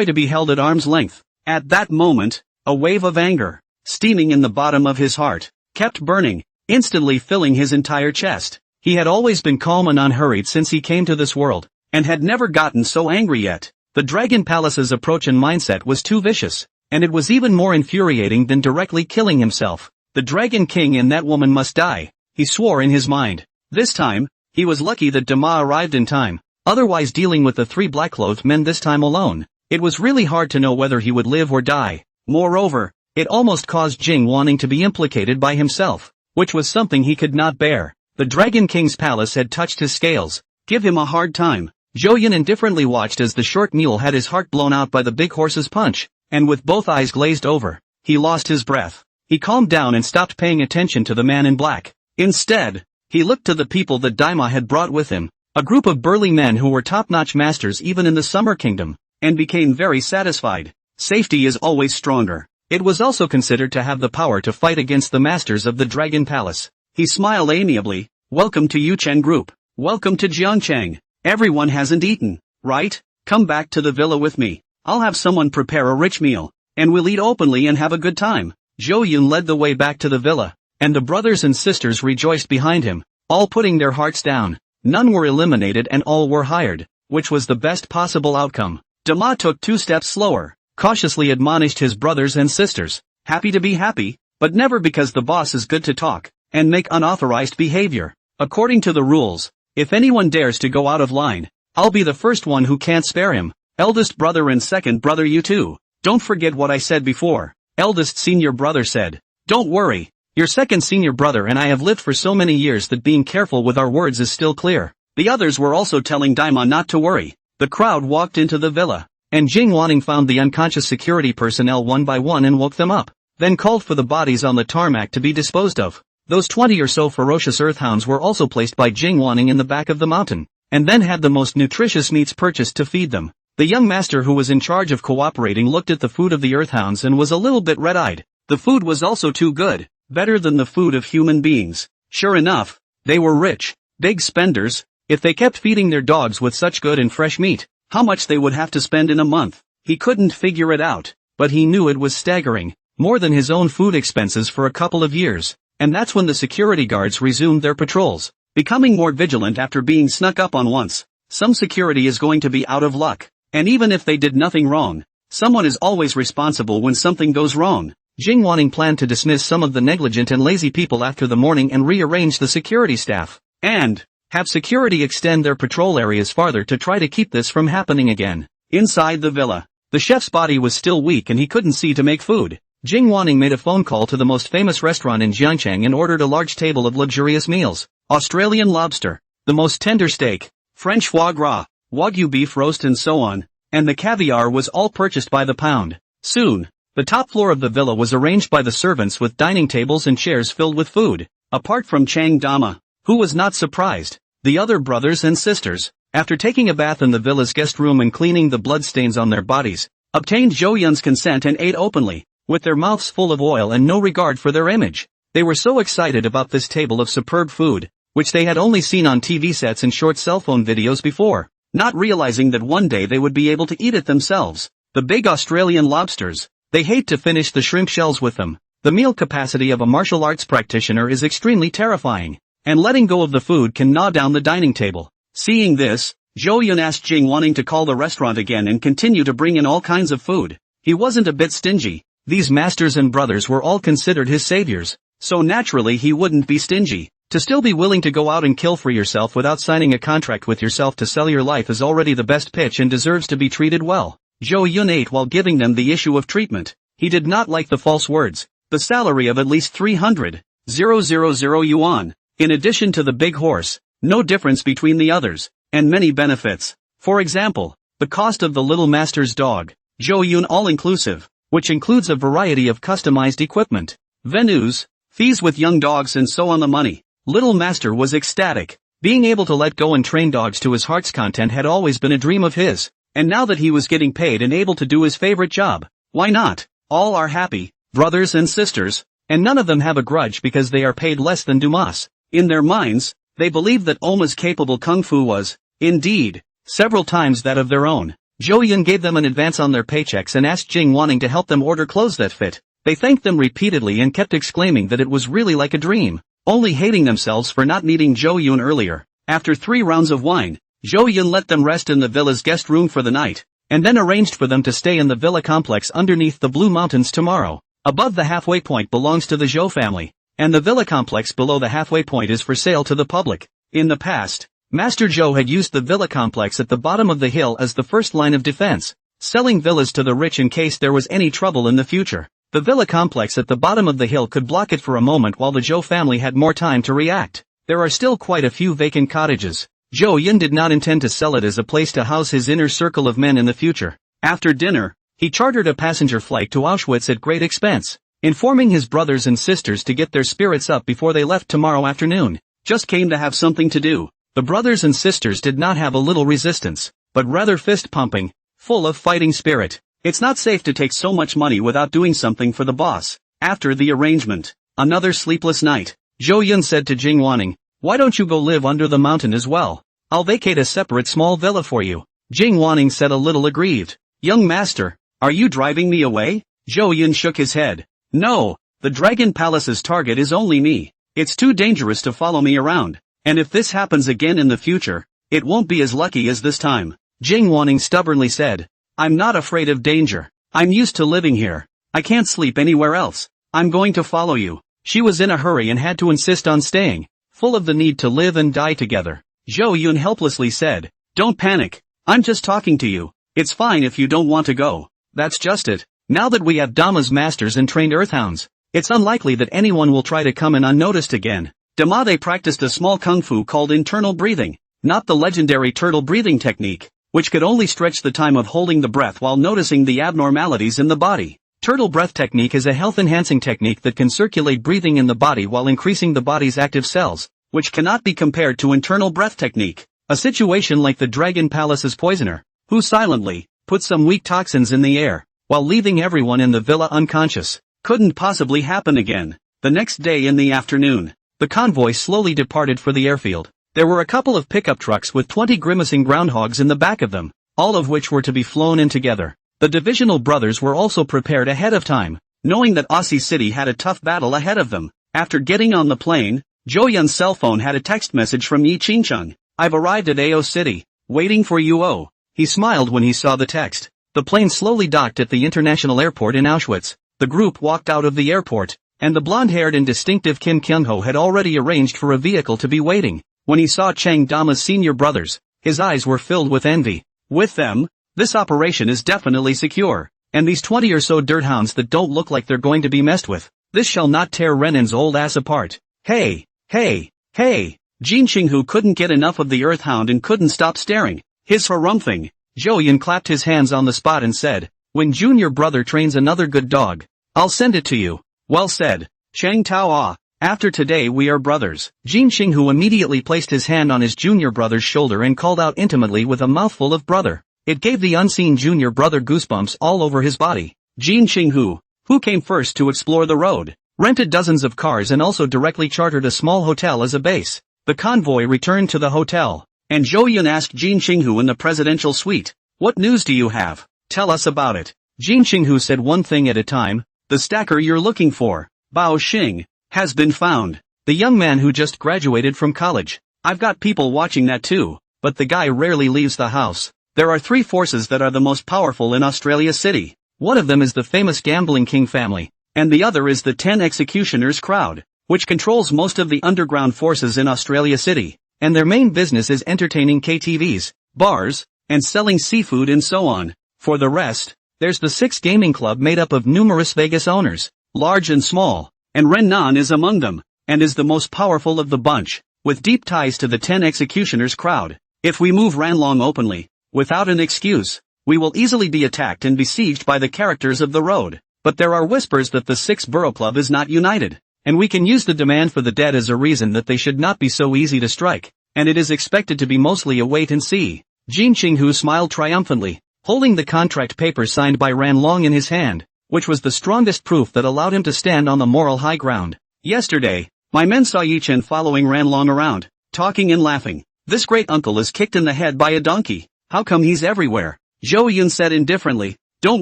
to be held at arm's length. At that moment, a wave of anger, steaming in the bottom of his heart, kept burning, instantly filling his entire chest. He had always been calm and unhurried since he came to this world, and had never gotten so angry yet. The Dragon Palace's approach and mindset was too vicious, and it was even more infuriating than directly killing himself. The Dragon King and that woman must die, he swore in his mind. This time, he was lucky that Dima arrived in time, otherwise dealing with the three black-clothed men this time alone, it was really hard to know whether he would live or die. Moreover, it almost caused Jing wanting to be implicated by himself, which was something he could not bear. The Dragon King's palace had touched his scales. Give him a hard time. Zhou Yun indifferently watched as the short mule had his heart blown out by the big horse's punch, and with both eyes glazed over, he lost his breath. He calmed down and stopped paying attention to the man in black. Instead, he looked to the people that Daima had brought with him, a group of burly men who were top-notch masters even in the Summer Kingdom, and became very satisfied. Safety is always stronger. It was also considered to have the power to fight against the masters of the Dragon Palace. He smiled amiably. Welcome to Yuchen Group. Welcome to Jiangchang. Everyone hasn't eaten, right? Come back to the villa with me. I'll have someone prepare a rich meal, and we'll eat openly and have a good time. Zhou Yun led the way back to the villa, and the brothers and sisters rejoiced behind him, all putting their hearts down. None were eliminated and all were hired, which was the best possible outcome. Dima took 2 steps slower, cautiously admonished his brothers and sisters. Happy to be happy, but never because the boss is good to talk, and make unauthorized behavior. According to the rules, if anyone dares to go out of line, I'll be the first one who can't spare him. Eldest brother and second brother, you too. Don't forget what I said before. Eldest senior brother said. Don't worry. Your second senior brother and I have lived for so many years that being careful with our words is still clear. The others were also telling Daima not to worry. The crowd walked into the villa, and Jing Wanning found the unconscious security personnel one by one and woke them up, then called for the bodies on the tarmac to be disposed of. Those 20 or so ferocious earthhounds were also placed by Jing Wanning in the back of the mountain, and then had the most nutritious meats purchased to feed them. The young master who was in charge of cooperating looked at the food of the earthhounds and was a little bit red-eyed. The food was also too good, better than the food of human beings. Sure enough, they were rich, big spenders. If they kept feeding their dogs with such good and fresh meat, how much they would have to spend in a month. He couldn't figure it out, but he knew it was staggering, more than his own food expenses for a couple of years. And that's when the security guards resumed their patrols, becoming more vigilant after being snuck up on once. some security is going to be out of luck. And even if they did nothing wrong, someone is always responsible when something goes wrong. Jing Wanning planned to dismiss some of the negligent and lazy people after the morning and rearrange the security staff. And have security extend their patrol areas farther to try to keep this from happening again. Inside the villa, the chef's body was still weak and he couldn't see to make food. Jing Wanning made a phone call to the most famous restaurant in Jiangcheng and ordered a large table of luxurious meals. Australian lobster, the most tender steak, French foie gras, Wagyu beef roast and so on, and the caviar was all purchased by the pound. Soon, the top floor of the villa was arranged by the servants with dining tables and chairs filled with food. Apart from Chang Dama, who was not surprised, the other brothers and sisters, after taking a bath in the villa's guest room and cleaning the bloodstains on their bodies, obtained Zhou Yun's consent and ate openly, with their mouths full of oil and no regard for their image. They were so excited about this table of superb food, which they had only seen on TV sets and short cell phone videos before, not realizing that one day they would be able to eat it themselves. The big Australian lobsters. They hate to finish the shrimp shells with them. The meal capacity of a martial arts practitioner is extremely terrifying, and letting go of the food can gnaw down the dining table. Seeing this, Zhou Yun asked Jing Wanning to call the restaurant again and continue to bring in all kinds of food. He wasn't a bit stingy. These masters and brothers were all considered his saviors, so naturally he wouldn't be stingy. To still be willing to go out and kill for yourself without signing a contract with yourself to sell your life is already the best pitch and deserves to be treated well. Zhou Yun ate while giving them the issue of treatment. He did not like the false words. The salary of at least 300,000 yuan, in addition to the big horse, no difference between the others, and many benefits. For example, the cost of the little master's dog, Zhou Yun all-inclusive, which includes a variety of customized equipment, venues, fees with young dogs and so on. The money. Little master was ecstatic. Being able to let go and train dogs to his heart's content had always been a dream of his. And now that he was getting paid and able to do his favorite job, why not? All are happy, brothers and sisters, and none of them have a grudge because they are paid less than Dumas. In their minds, they believe that Oma's capable kung fu was, indeed, several times that of their own. Zhou Yun gave them an advance on their paychecks and asked Jing Wanning to help them order clothes that fit. They thanked them repeatedly and kept exclaiming that it was really like a dream, only hating themselves for not meeting Zhou Yun earlier. After 3 rounds of wine, Zhou Yun let them rest in the villa's guest room for the night, and then arranged for them to stay in the villa complex underneath the Blue Mountains tomorrow. Above the halfway point belongs to the Zhou family, and the villa complex below the halfway point is for sale to the public. In the past, Master Zhou had used the villa complex at the bottom of the hill as the first line of defense, selling villas to the rich in case there was any trouble in the future. The villa complex at the bottom of the hill could block it for a moment while the Zhou family had more time to react. There are still quite a few vacant cottages. Zhou Yun did not intend to sell it as a place to house his inner circle of men in the future. After dinner, he chartered a passenger flight to Auschwitz at great expense, informing his brothers and sisters to get their spirits up before they left tomorrow afternoon. Just came to have something to do. The brothers and sisters did not have a little resistance, but rather fist-pumping, full of fighting spirit. It's not safe to take so much money without doing something for the boss. After the arrangement, another sleepless night, Zhou Yun said to Jing Wanning, "Why don't you go live under the mountain as well? I'll vacate a separate small villa for you." Jing Wanning said a little aggrieved. "Young master, are you driving me away?" Zhou Yun shook his head. "No, the Dragon Palace's target is only me. It's too dangerous to follow me around, and if this happens again in the future, it won't be as lucky as this time." Jing Wanning stubbornly said, "I'm not afraid of danger. I'm used to living here. I can't sleep anywhere else. I'm going to follow you." She was in a hurry and had to insist on staying, full of the need to live and die together. Zhou Yun helplessly said, "Don't panic. I'm just talking to you. It's fine if you don't want to go. That's just it. Now that we have Dama's masters and trained earthhounds, it's unlikely that anyone will try to come in unnoticed again." Dama they practiced a small kung fu called internal breathing, not the legendary turtle breathing technique, which could only stretch the time of holding the breath while noticing the abnormalities in the body. Turtle breath technique is a health-enhancing technique that can circulate breathing in the body while increasing the body's active cells, which cannot be compared to internal breath technique. A situation like the Dragon Palace's poisoner, who silently put some weak toxins in the air, while leaving everyone in the villa unconscious, couldn't possibly happen again. The next day in the afternoon, the convoy slowly departed for the airfield. There were a couple of pickup trucks with 20 grimacing groundhogs in the back of them, all of which were to be flown in together. The divisional brothers were also prepared ahead of time, knowing that Aussie City had a tough battle ahead of them. After getting on the plane, Zhou Yun's cell phone had a text message from Yi Qingcheng. "I've arrived at AO City. Waiting for you. Oh. He smiled when he saw the text. The plane slowly docked at the international airport in Auschwitz. The group walked out of the airport, and the blonde-haired and distinctive Kim Kyung-ho had already arranged for a vehicle to be waiting. When he saw Chang Dama's senior brothers, his eyes were filled with envy. With them, this operation is definitely secure. And these 20 or so dirt hounds that don't look like they're going to be messed with. This shall not tear Renan's old ass apart. Hey, hey, hey. Jin Ching-hu couldn't get enough of the earth hound and couldn't stop staring. His harumphing. Zhou Yun clapped his hands on the spot and said, when junior brother trains another good dog, I'll send it to you. Well said. Chang Tao Ah. After today we are brothers. Jin Ching-hu immediately placed his hand on his junior brother's shoulder and called out intimately with a mouthful of brother. It gave the unseen junior brother goosebumps all over his body. Jin Ching-hu, who came first to explore the road, rented dozens of cars and also directly chartered a small hotel as a base. The convoy returned to the hotel, and Zhou Yun asked Jin Ching-hu in the presidential suite, what news do you have? Tell us about it. Jin Ching-hu said one thing at a time, the stacker you're looking for, Bao Xing, has been found. The young man who just graduated from college. I've got people watching that too, but the guy rarely leaves the house. There are 3 forces that are the most powerful in Australia City. One of them is the famous gambling king family, and the other is the 10 executioners crowd, which controls most of the underground forces in Australia City, and their main business is entertaining KTVs, bars, and selling seafood and so on. For the rest, there's the 6 gaming club made up of numerous Vegas owners, large and small, and Ren Nan is among them, and is the most powerful of the bunch, with deep ties to the 10 executioners crowd. If we move Ranlong openly, without an excuse, we will easily be attacked and besieged by the characters of the road. But there are whispers that the 6 Borough Club is not united, and we can use the demand for the dead as a reason that they should not be so easy to strike, and it is expected to be mostly a wait and see. Jin Ching-hu smiled triumphantly, holding the contract papers signed by Ranlong in his hand, which was the strongest proof that allowed him to stand on the moral high ground. Yesterday, my men saw Yuchen following Ranlong around, talking and laughing. This great uncle is kicked in the head by a donkey. How come he's everywhere? Zhou Yun said indifferently, don't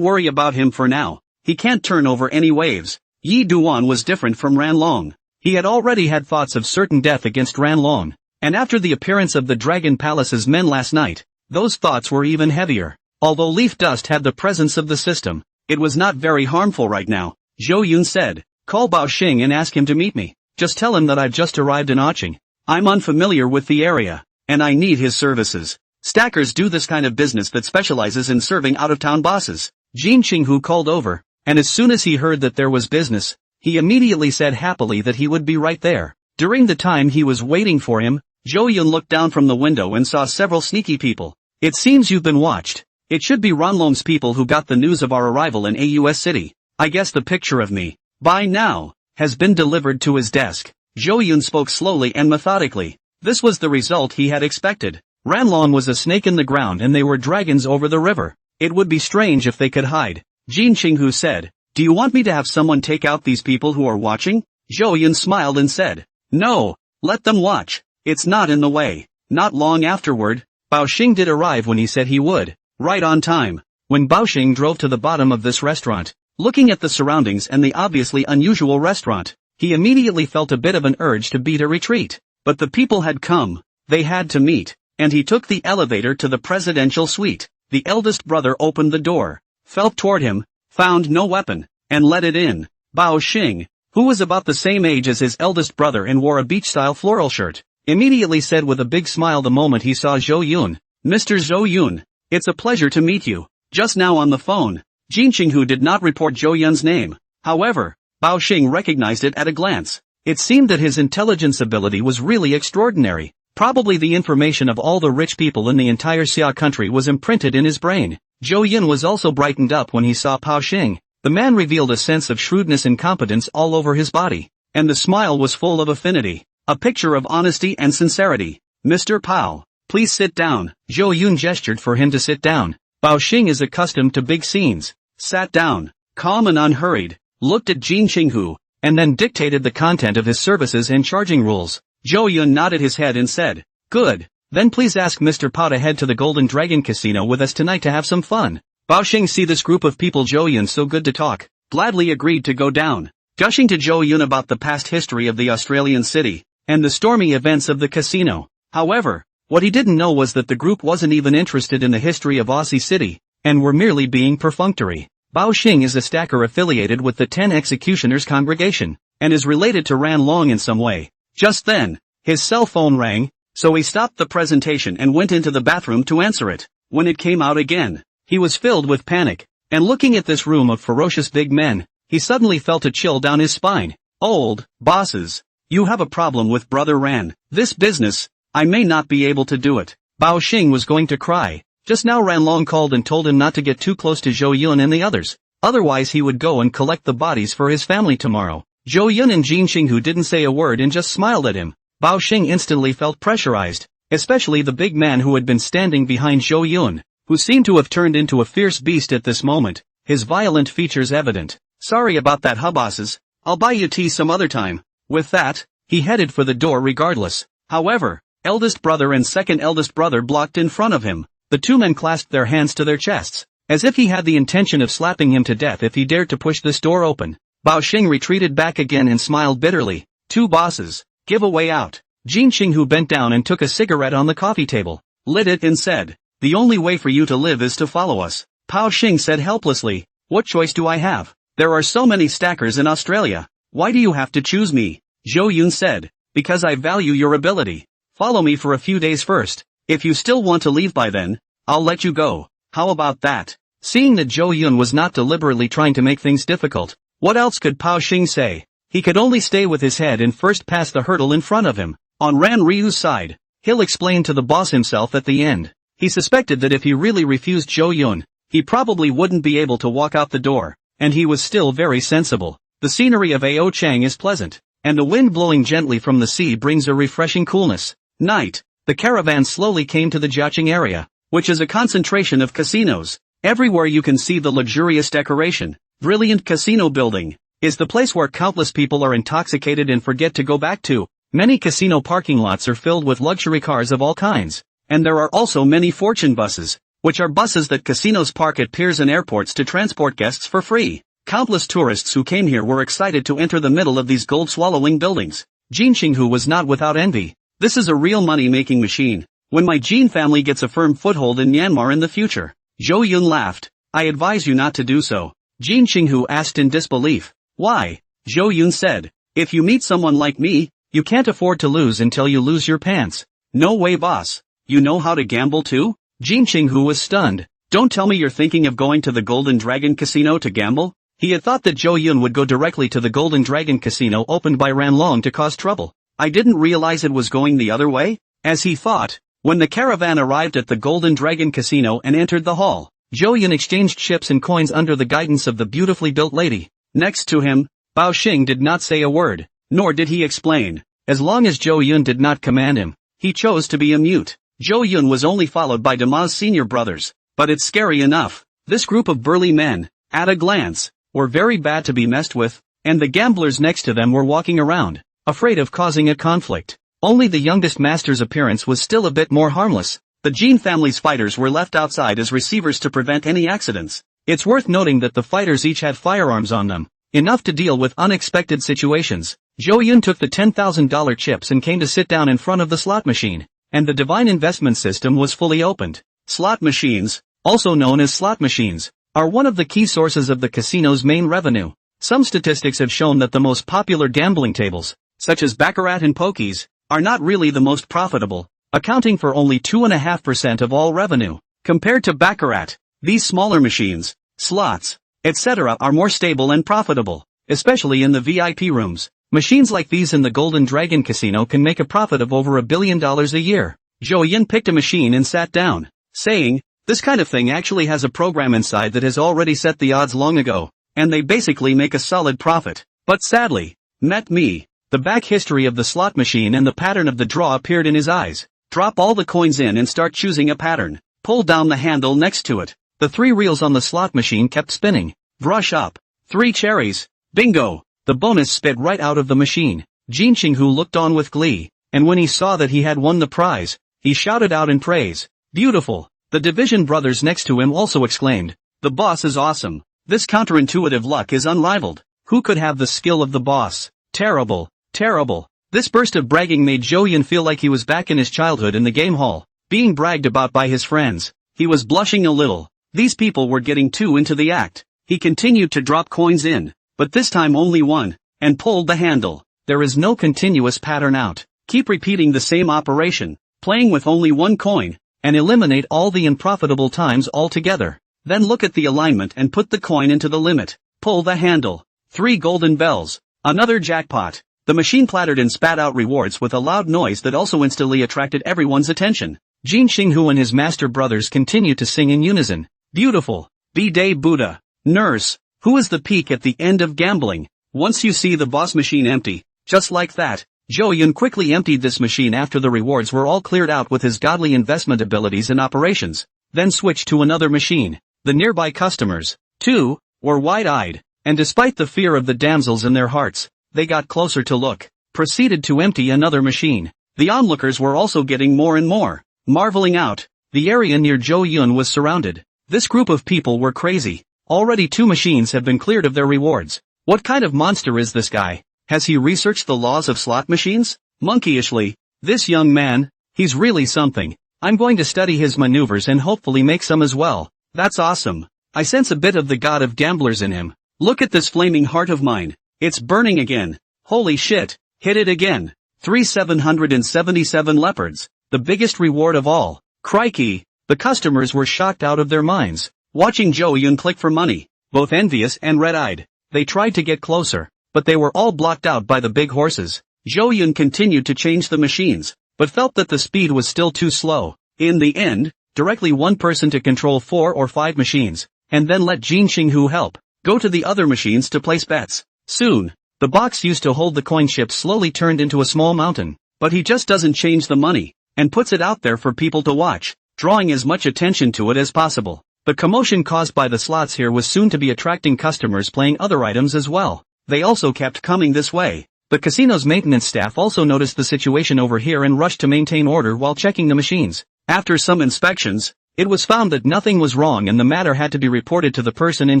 worry about him for now. He can't turn over any waves. Yi Duan was different from Ranlong. He had already had thoughts of certain death against Ranlong, and after the appearance of the Dragon Palace's men last night, those thoughts were even heavier. Although leaf dust had the presence of the system, it was not very harmful right now. Zhou Yun said, call Bao Xing and ask him to meet me. Just tell him that I've just arrived in Oching. I'm unfamiliar with the area, and I need his services. Stackers do this kind of business that specializes in serving out-of-town bosses. Jin Ching-hu called over, and as soon as he heard that there was business, he immediately said happily that he would be right there. During the time he was waiting for him, Zhou Yun looked down from the window and saw several sneaky people. It seems you've been watched. It should be Ranlong's people who got the news of our arrival in AUS City. I guess the picture of me, by now, has been delivered to his desk. Zhou Yun spoke slowly and methodically. This was the result he had expected. Ranlong was a snake in the ground and they were dragons over the river. It would be strange if they could hide. Jin Ching-hu said, do you want me to have someone take out these people who are watching? Zhou Yun smiled and said, no, let them watch. It's not in the way. Not long afterward, Bao Xing did arrive when he said he would, right on time. When Bao Xing drove to the bottom of this restaurant, looking at the surroundings and the obviously unusual restaurant, he immediately felt a bit of an urge to beat a retreat. But the people had come, they had to meet, and he took the elevator to the presidential suite. The eldest brother opened the door, felt toward him, found no weapon, and let it in. Bao Xing, who was about the same age as his eldest brother and wore a beach-style floral shirt, immediately said with a big smile the moment he saw Zhou Yun, Mr. Zhou Yun, it's a pleasure to meet you. Just now on the phone, Jin Ching-hu did not report Zhou Yun's name. However, Bao Xing recognized it at a glance. It seemed that his intelligence ability was really extraordinary. Probably the information of all the rich people in the entire Xia country was imprinted in his brain. Zhou Yun was also brightened up when he saw Bao Xing. The man revealed a sense of shrewdness and competence all over his body, and the smile was full of affinity, a picture of honesty and sincerity. Mr. Pao, please sit down. Zhou Yun gestured for him to sit down. Bao Xing is accustomed to big scenes, sat down, calm and unhurried, looked at Jin Ching-hu, and then dictated the content of his services and charging rules. Zhou Yun nodded his head and said, good, then please ask Mr. Pao to head to the Golden Dragon Casino with us tonight to have some fun. Bao Xing see this group of people Zhou Yun so good to talk, gladly agreed to go down, gushing to Zhou Yun about the past history of the Australian city, and the stormy events of the casino. However, What he didn't know was that the group wasn't even interested in the history of Aussie City, and were merely being perfunctory. Bao Xing is a stacker affiliated with the 10 Executioners congregation, and is related to Ran Long in some way. Just then, his cell phone rang, so he stopped the presentation and went into the bathroom to answer it. When it came out again, he was filled with panic, and looking at this room of ferocious big men, he suddenly felt a chill down his spine. Old bosses, you have a problem with Brother Ran. This business, I may not be able to do it. Bao Xing was going to cry. Just now Ran Long called and told him not to get too close to Zhou Yun and the others, otherwise he would go and collect the bodies for his family tomorrow. Zhou Yun and Jin Xing, who didn't say a word and just smiled at him. Bao Xing instantly felt pressurized, especially the big man who had been standing behind Zhou Yun, who seemed to have turned into a fierce beast at this moment, his violent features evident. Sorry about that, bosses. I'll buy you tea some other time. With that, he headed for the door regardless. However, eldest brother and second eldest brother blocked in front of him. The two men clasped their hands to their chests, as if he had the intention of slapping him to death if he dared to push this door open. Bao Xing retreated back again and smiled bitterly. Two bosses, give a way out. Jin Xing, who bent down and took a cigarette on the coffee table, lit it and said, the only way for you to live is to follow us. Bao Xing said helplessly, what choice do I have? There are so many stackers in Australia. Why do you have to choose me? Zhou Yun said, because I value your ability. Follow me for a few days first. If you still want to leave by then, I'll let you go. How about that? Seeing that Zhou Yun was not deliberately trying to make things difficult, what else could Bao Xing say? He could only stay with his head and first pass the hurdle in front of him. On Ran Ryu's side, he'll explain to the boss himself at the end. He suspected that if he really refused Zhou Yun, he probably wouldn't be able to walk out the door, and he was still very sensible. The scenery of Ao Chang is pleasant, and the wind blowing gently from the sea brings a refreshing coolness. Night. The caravan slowly came to the Jiaqing area, which is a concentration of casinos. Everywhere you can see the luxurious decoration. Brilliant casino building is the place where countless people are intoxicated and forget to go back to. Many casino parking lots are filled with luxury cars of all kinds, and there are also many fortune buses, which are buses that casinos park at piers and airports to transport guests for free. Countless tourists who came here were excited to enter the middle of these gold-swallowing buildings. Jin Xinghu was not without envy. This is a real money-making machine. When my Jin family gets a firm foothold in Myanmar in the future. Zhou Yun laughed. I advise you not to do so. Jin Xinghu asked in disbelief. Why? Zhou Yun said. If you meet someone like me, you can't afford to lose until you lose your pants. No way, boss. You know how to gamble too? Jin Xinghu was stunned. Don't tell me you're thinking of going to the Golden Dragon Casino to gamble? He had thought that Zhou Yun would go directly to the Golden Dragon Casino opened by Ran Long to cause trouble. I didn't realize it was going the other way. As he thought, when the caravan arrived at the Golden Dragon Casino and entered the hall, Zhou Yun exchanged chips and coins under the guidance of the beautifully built lady. Next to him, Bao Xing did not say a word, nor did he explain. As long as Zhou Yun did not command him, he chose to be a mute. Zhou Yun was only followed by Dama's senior brothers, but it's scary enough. This group of burly men, at a glance, were very bad to be messed with, and the gamblers next to them were walking around, afraid of causing a conflict. Only the youngest master's appearance was still a bit more harmless. The Jin family's fighters were left outside as receivers to prevent any accidents. It's worth noting that the fighters each had firearms on them, enough to deal with unexpected situations. Zhou Yun took the $10,000 chips and came to sit down in front of the slot machine, and the divine investment system was fully opened. Slot machines, also known as slot machines, are one of the key sources of the casino's main revenue. Some statistics have shown that the most popular gambling tables, such as baccarat and pokies, are not really the most profitable, accounting for only 2.5% of all revenue. Compared to baccarat, these smaller machines, slots, etc. are more stable and profitable, especially in the VIP rooms. Machines like these in the Golden Dragon Casino can make a profit of over $1 billion a year. Zhou Yun picked a machine and sat down, saying, this kind of thing actually has a program inside that has already set the odds long ago, and they basically make a solid profit. But sadly, met me. The back history of the slot machine and the pattern of the draw appeared in his eyes. Drop all the coins in and start choosing a pattern. Pull down the handle next to it. The 3 reels on the slot machine kept spinning. Brush up. 3 cherries. Bingo. The bonus spit right out of the machine. Jin Xinghu looked on with glee, and when he saw that he had won the prize, he shouted out in praise. Beautiful. The division brothers next to him also exclaimed. The boss is awesome. This counterintuitive luck is unrivaled. Who could have the skill of the boss? Terrible. Terrible. This burst of bragging made Zhou Yun feel like he was back in his childhood in the game hall, being bragged about by his friends. He was blushing a little. These people were getting too into the act. He continued to drop coins in, but this time only one, and pulled the handle. There is no continuous pattern out. Keep repeating the same operation, playing with only one coin, and eliminate all the unprofitable times altogether. Then look at the alignment and put the coin into the limit. Pull the handle. 3 golden bells. Another jackpot. The machine clattered and spat out rewards with a loud noise that also instantly attracted everyone's attention. Jin Xinghu and his master brothers continued to sing in unison. Beautiful. B-Day Buddha. Nurse. Who is the peak at the end of gambling? Once you see the boss machine empty, just like that, Zhou Yun quickly emptied this machine after the rewards were all cleared out with his godly investment abilities and operations, then switched to another machine. The nearby customers, too, were wide-eyed, and despite the fear of the damsels in their hearts, they got closer to look, proceeded to empty another machine. The onlookers were also getting more and more, marveling out. The area near Zhou Yun was surrounded. This group of people were crazy. Already 2 machines have been cleared of their rewards. What kind of monster is this guy? Has he researched the laws of slot machines? Monkeyishly, this young man, he's really something. I'm going to study his maneuvers and hopefully make some as well. That's awesome. I sense a bit of the god of gamblers in him. Look at this flaming heart of mine. It's burning again. Holy shit, hit it again. 3,777 leopards. The biggest reward of all. Crikey. The customers were shocked out of their minds, watching Zhou Yun click for money, both envious and red-eyed. They tried to get closer, but they were all blocked out by the big horses. Zhou Yun continued to change the machines, but felt that the speed was still too slow. In the end, directly one person to control 4 or 5 machines, and then let Jin Xinghu help, go to the other machines to place bets. Soon, the box used to hold the coin chip slowly turned into a small mountain, but he just doesn't change the money, and puts it out there for people to watch, drawing as much attention to it as possible. The commotion caused by the slots here was soon to be attracting customers playing other items as well. They also kept coming this way. The casino's maintenance staff also noticed the situation over here and rushed to maintain order while checking the machines. After some inspections, it was found that nothing was wrong and the matter had to be reported to the person in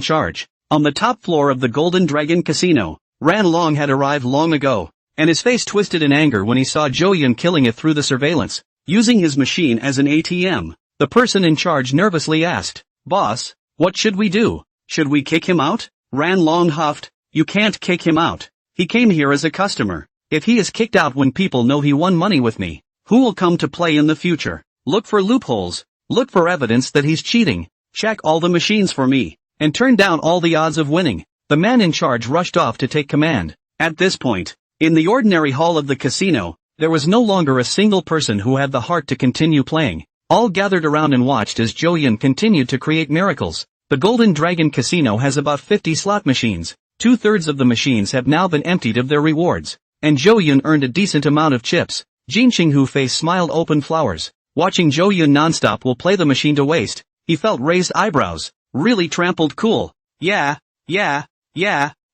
charge. On the top floor of the Golden Dragon Casino, Ran Long had arrived long ago, and his face twisted in anger when he saw Zhou Yun killing it through the surveillance, using his machine as an ATM. The person in charge nervously asked, "Boss, what should we do? Should we kick him out?" Ran Long huffed, "You can't kick him out. He came here as a customer. If he is kicked out when people know he won money with me, who will come to play in the future? Look for loopholes. Look for evidence that he's cheating. Check all the machines for me, and turn down all the odds of winning." The man in charge rushed off to take command. At this point, in the ordinary hall of the casino, there was no longer a single person who had the heart to continue playing. All gathered around and watched as Zhou Yun continued to create miracles. The Golden Dragon Casino has about 50 slot machines. 2/3 of the machines have now been emptied of their rewards, and Zhou Yun earned a decent amount of chips. Jin Xinghu's face smiled open flowers. Watching Zhou Yun nonstop will play the machine to waste. He felt raised eyebrows. Really trampled cool. Yeah,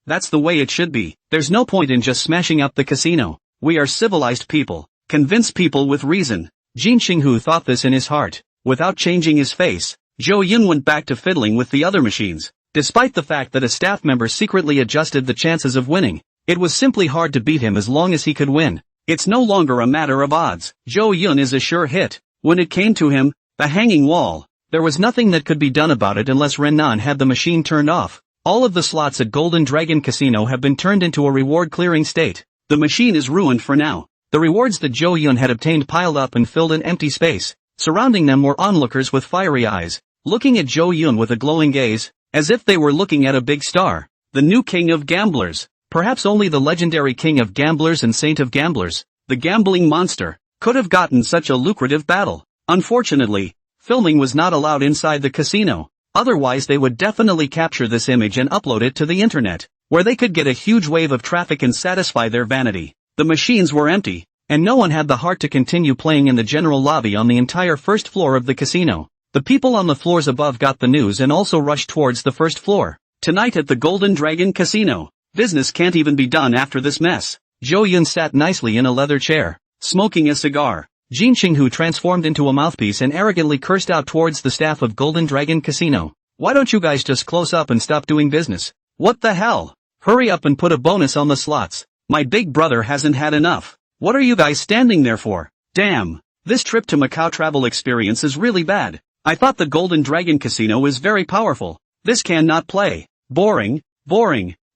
that's the way it should be. There's no point in just smashing up the casino. We are civilized people. Convince people with reason. Jin Xinghu thought this in his heart. Without changing his face, Zhou Yun went back to fiddling with the other machines. Despite the fact that a staff member secretly adjusted the chances of winning, it was simply hard to beat him as long as he could win. It's no longer a matter of odds. Zhou Yun is a sure hit. When it came to him, the hanging wall, there was nothing that could be done about it unless Renan had the machine turned off. All of the slots at Golden Dragon Casino have been turned into a reward-clearing state. The machine is ruined for now. The rewards that Zhou Yun had obtained piled up and filled an empty space. Surrounding them were onlookers with fiery eyes, looking at Zhou Yun with a glowing gaze, as if they were looking at a big star. The new king of gamblers. Perhaps only the legendary king of gamblers and saint of gamblers, the gambling monster, could have gotten such a lucrative battle. Unfortunately, filming was not allowed inside the casino. Otherwise they would definitely capture this image and upload it to the internet, where they could get a huge wave of traffic and satisfy their vanity. The machines were empty, and no one had the heart to continue playing in the general lobby on the entire first floor of the casino. The people on the floors above got the news and also rushed towards the first floor. Tonight at the Golden Dragon Casino, business can't even be done after this mess. Zhou Yun sat nicely in a leather chair, smoking a cigar. Jin Xinghu transformed into a mouthpiece and arrogantly cursed out towards the staff of Golden Dragon Casino. "Why don't you guys just close up and stop doing business? What the hell? Hurry up and put a bonus on the slots. My big brother hasn't had enough." What are you guys standing there for? Damn. This trip to Macau travel experience is really bad. I thought the Golden Dragon Casino is very powerful. This cannot play. Boring.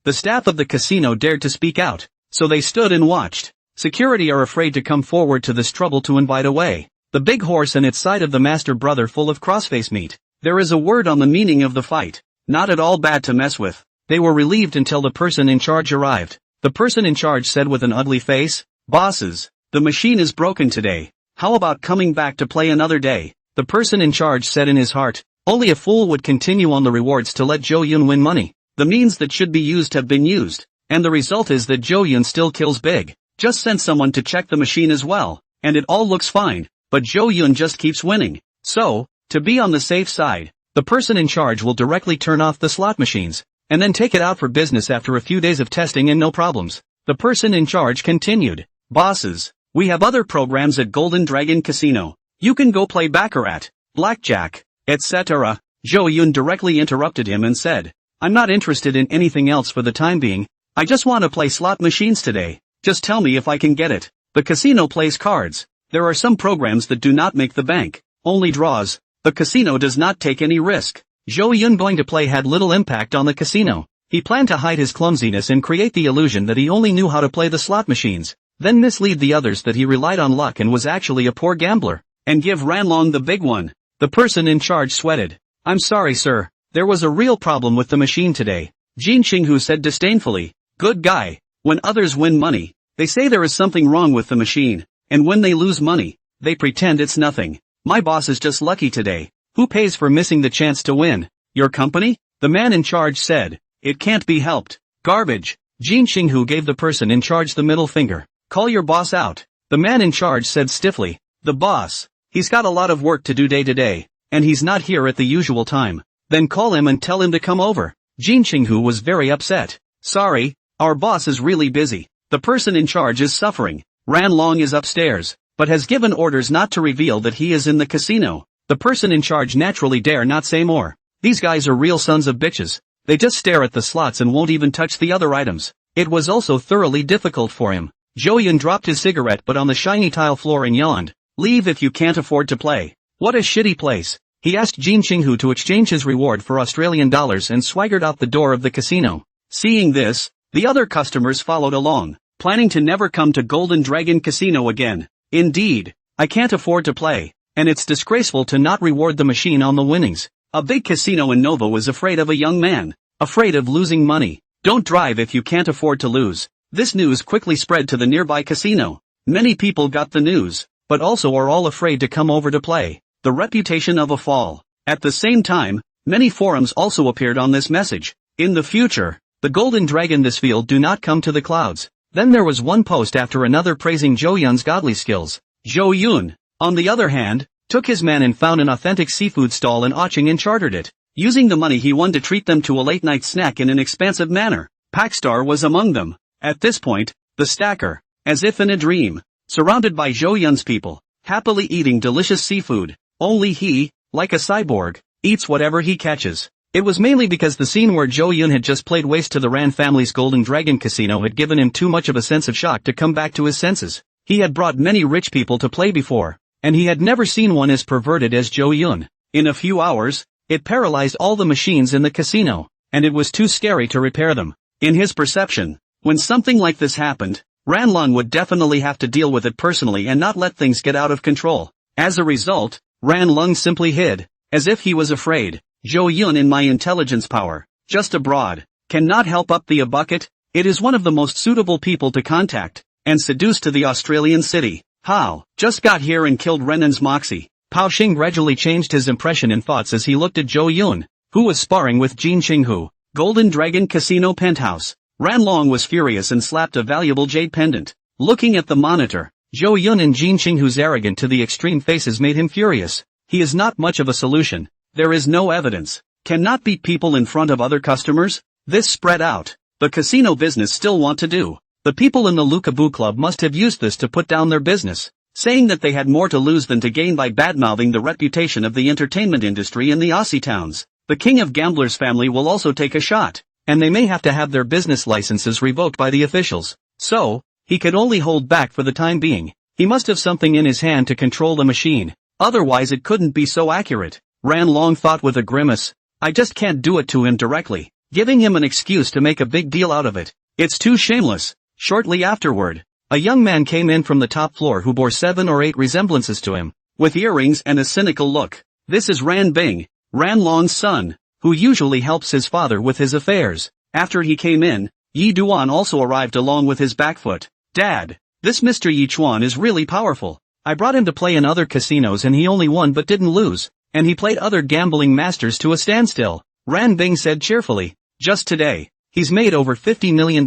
The staff of the casino dared to speak out, so they stood and watched. Security are afraid to come forward to this trouble to invite away the big horse and its side of the master brother full of crossface meat. There is a word on the meaning of the fight. Not at all bad to mess with. They were relieved until the person in charge arrived. The person in charge said with an ugly face, "Bosses, the machine is broken today. How about coming back to play another day?" The person in charge said in his heart, "Only a fool would continue on the rewards to let Zhou Yun win money. The means that should be used have been used, and the result is that Zhou Yun still kills big. Just sent someone to check the machine as well, and it all looks fine, but Zhou Yun just keeps winning. So, to be on the safe side, the person in charge will directly turn off the slot machines, and then take it out for business after a few days of testing and no problems." The person in charge continued, "Bosses, we have other programs at Golden Dragon Casino. You can go play baccarat, blackjack, etc." Zhou Yun directly interrupted him and said, "I'm not interested in anything else for the time being. I just want to play slot machines today. Just tell me if I can get it. The casino plays cards. There are some programs that do not make the bank, only draws. The casino does not take any risk." Zhou Yun going to play had little impact on the casino. He planned to hide his clumsiness and create the illusion that he only knew how to play the slot machines, then mislead the others that he relied on luck and was actually a poor gambler, and give Ranlong the big one. The person in charge sweated. "I'm sorry, sir. There was a real problem with the machine today," Jin Qinghu said disdainfully. "Good guy. When others win money, they say there is something wrong with the machine, and when they lose money, they pretend it's nothing. My boss is just lucky today. Who pays for missing the chance to win? Your company?" The man in charge said. "It can't be helped. Garbage." Jin Qinghu gave the person in charge the middle finger. "Call your boss out." The man in charge said stiffly. "The boss? He's got a lot of work to do day to day, and he's not here at the usual time. Then call him and tell him to come over." Jin Qinghu was very upset. "Sorry, our boss is really busy. The person in charge is suffering. Ranlong is upstairs, but has given orders not to reveal that he is in the casino." The person in charge naturally dare not say more. These guys are real sons of bitches. They just stare at the slots and won't even touch the other items. It was also thoroughly difficult for him. Zhou Yun dropped his cigarette but on the shiny tile floor and yawned. "Leave if you can't afford to play. What a shitty place." He asked Jin Qinghu to exchange his reward for Australian dollars and swaggered out the door of the casino. Seeing this, the other customers followed along, planning to never come to Golden Dragon Casino again. "Indeed, I can't afford to play, and it's disgraceful to not reward the machine on the winnings." A big casino in Nova was afraid of a young man, afraid of losing money. "Don't drive if you can't afford to lose." This news quickly spread to the nearby casino. Many people got the news, but also are all afraid to come over to play. The reputation of a fall. At the same time, many forums also appeared on this message. "In the future, the Golden Dragon this field do not come to the clouds." Then there was one post after another praising Zhou Yun's godly skills. Zhou Yun, on the other hand, took his man and found an authentic seafood stall in Oching and chartered it, using the money he won to treat them to a late-night snack in an expansive manner. Packstar was among them. At this point, the stacker, as if in a dream, surrounded by Zhou Yun's people, happily eating delicious seafood. Only he, like a cyborg, eats whatever he catches. It was mainly because the scene where Zhou Yun had just played waste to the Ran family's Golden Dragon Casino had given him too much of a sense of shock to come back to his senses. He had brought many rich people to play before, and he had never seen one as perverted as Zhou Yun. In a few hours, it paralyzed all the machines in the casino, and it was too scary to repair them. In his perception, when something like this happened, Ranlong would definitely have to deal with it personally and not let things get out of control. As a result, Ranlong simply hid, as if he was afraid. "Zhou Yun in my intelligence power, just abroad, cannot help up the a bucket. It is one of the most suitable people to contact, and seduce to the Australian city. How, just got here and killed Renan's moxie." Pao Xing gradually changed his impression and thoughts as he looked at Zhou Yun, who was sparring with Jin Qinghu. Golden Dragon Casino penthouse. Ranlong was furious and slapped a valuable jade pendant. Looking at the monitor, Zhou Yun and Jin Qinghu's arrogant to the extreme faces made him furious. He is not much of a solution. There is no evidence. Cannot beat people in front of other customers. This spread out. The casino business still want to do. The people in the Lukabu Club must have used this to put down their business, saying that they had more to lose than to gain by badmouthing the reputation of the entertainment industry in the Aussie towns. The king of gamblers family will also take a shot, and they may have to have their business licenses revoked by the officials. So, He could only hold back for the time being. He must have something in his hand to control the machine. Otherwise it couldn't be so accurate. Ran Long thought with a grimace. I just can't do it to him directly, giving him an excuse to make a big deal out of it. It's too shameless. Shortly afterward, a young man came in from the top floor who bore 7 or 8 resemblances to him, with earrings and a cynical look. This is Ran Bing, Ran Long's son, who usually helps his father with his affairs. After he came in, Yi Duan also arrived along with his back foot. Dad, this Mr. Yi Chuan is really powerful. I brought him to play in other casinos and he only won but didn't lose, and he played other gambling masters to a standstill, Ran Bing said cheerfully. Just today, he's made over $50 million.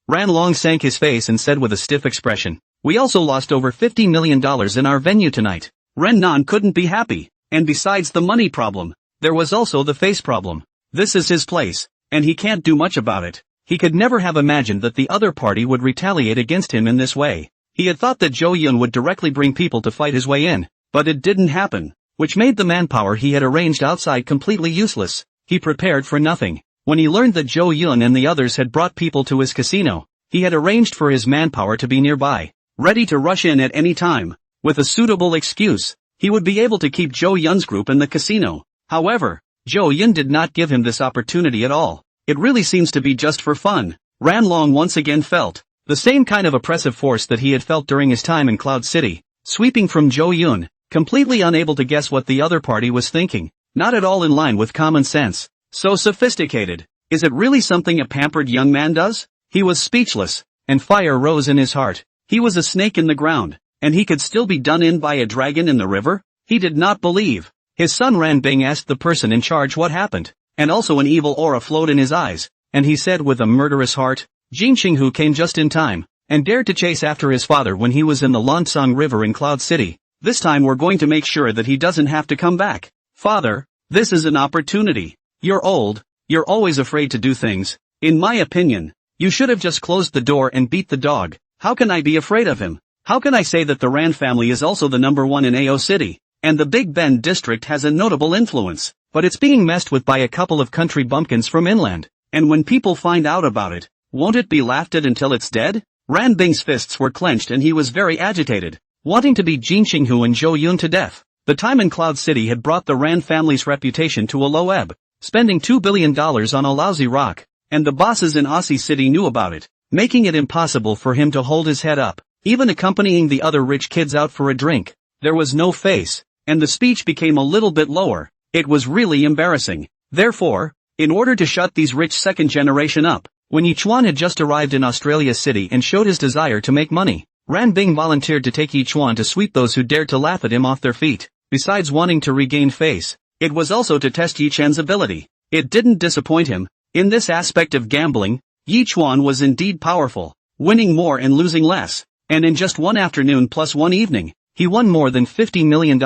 Ran Long sank his face and said with a stiff expression, we also lost over $50 million in our venue tonight. Ren Nan couldn't be happy, and besides the money problem, there was also the face problem. This is his place, and he can't do much about it. He could never have imagined that the other party would retaliate against him in this way. He had thought that Zhou Yun would directly bring people to fight his way in, but it didn't happen, which made the manpower he had arranged outside completely useless. He prepared for nothing. When he learned that Zhou Yun and the others had brought people to his casino, he had arranged for his manpower to be nearby, ready to rush in at any time. With a suitable excuse, he would be able to keep Zhou Yun's group in the casino. However, Zhou Yun did not give him this opportunity at all. It really seems to be just for fun. Ran Long once again felt the same kind of oppressive force that he had felt during his time in Cloud City, sweeping from Zhou Yun, completely unable to guess what the other party was thinking, not at all in line with common sense. So sophisticated. Is it really something a pampered young man does? He was speechless, and fire rose in his heart. He was a snake in the ground, and he could still be done in by a dragon in the river? He did not believe. His son Ran Bing asked the person in charge what happened, and also an evil aura flowed in his eyes, and he said with a murderous heart, Jin Qinghu came just in time, and dared to chase after his father when he was in the Lansang River in Cloud City. This time we're going to make sure that he doesn't have to come back. Father, this is an opportunity. You're old, you're always afraid to do things. In my opinion, you should have just closed the door and beat the dog. How can I be afraid of him? How can I say that the Ran family is also the #1 in AO City, and the Big Bend district has a notable influence, but it's being messed with by a couple of country bumpkins from inland, and when people find out about it, won't it be laughed at until it's dead? Ran Bing's fists were clenched and he was very agitated, wanting to beat Jin Qinghu and Zhou Yun to death. The time in Cloud City had brought the Ran family's reputation to a low ebb, spending $2 billion on a lousy rock, and the bosses in Aussie City knew about it, making it impossible for him to hold his head up, even accompanying the other rich kids out for a drink. There was no face, and the speech became a little bit lower. It was really embarrassing. Therefore, in order to shut these rich second generation up, when Yi Chuan had just arrived in Australia City and showed his desire to make money, Ran Bing volunteered to take Yi Chuan to sweep those who dared to laugh at him off their feet. Besides wanting to regain face, it was also to test Yi Chuan's ability. It didn't disappoint him. In this aspect of gambling, Yi Chuan was indeed powerful, winning more and losing less, and in just one afternoon plus one evening, he won more than $50 million.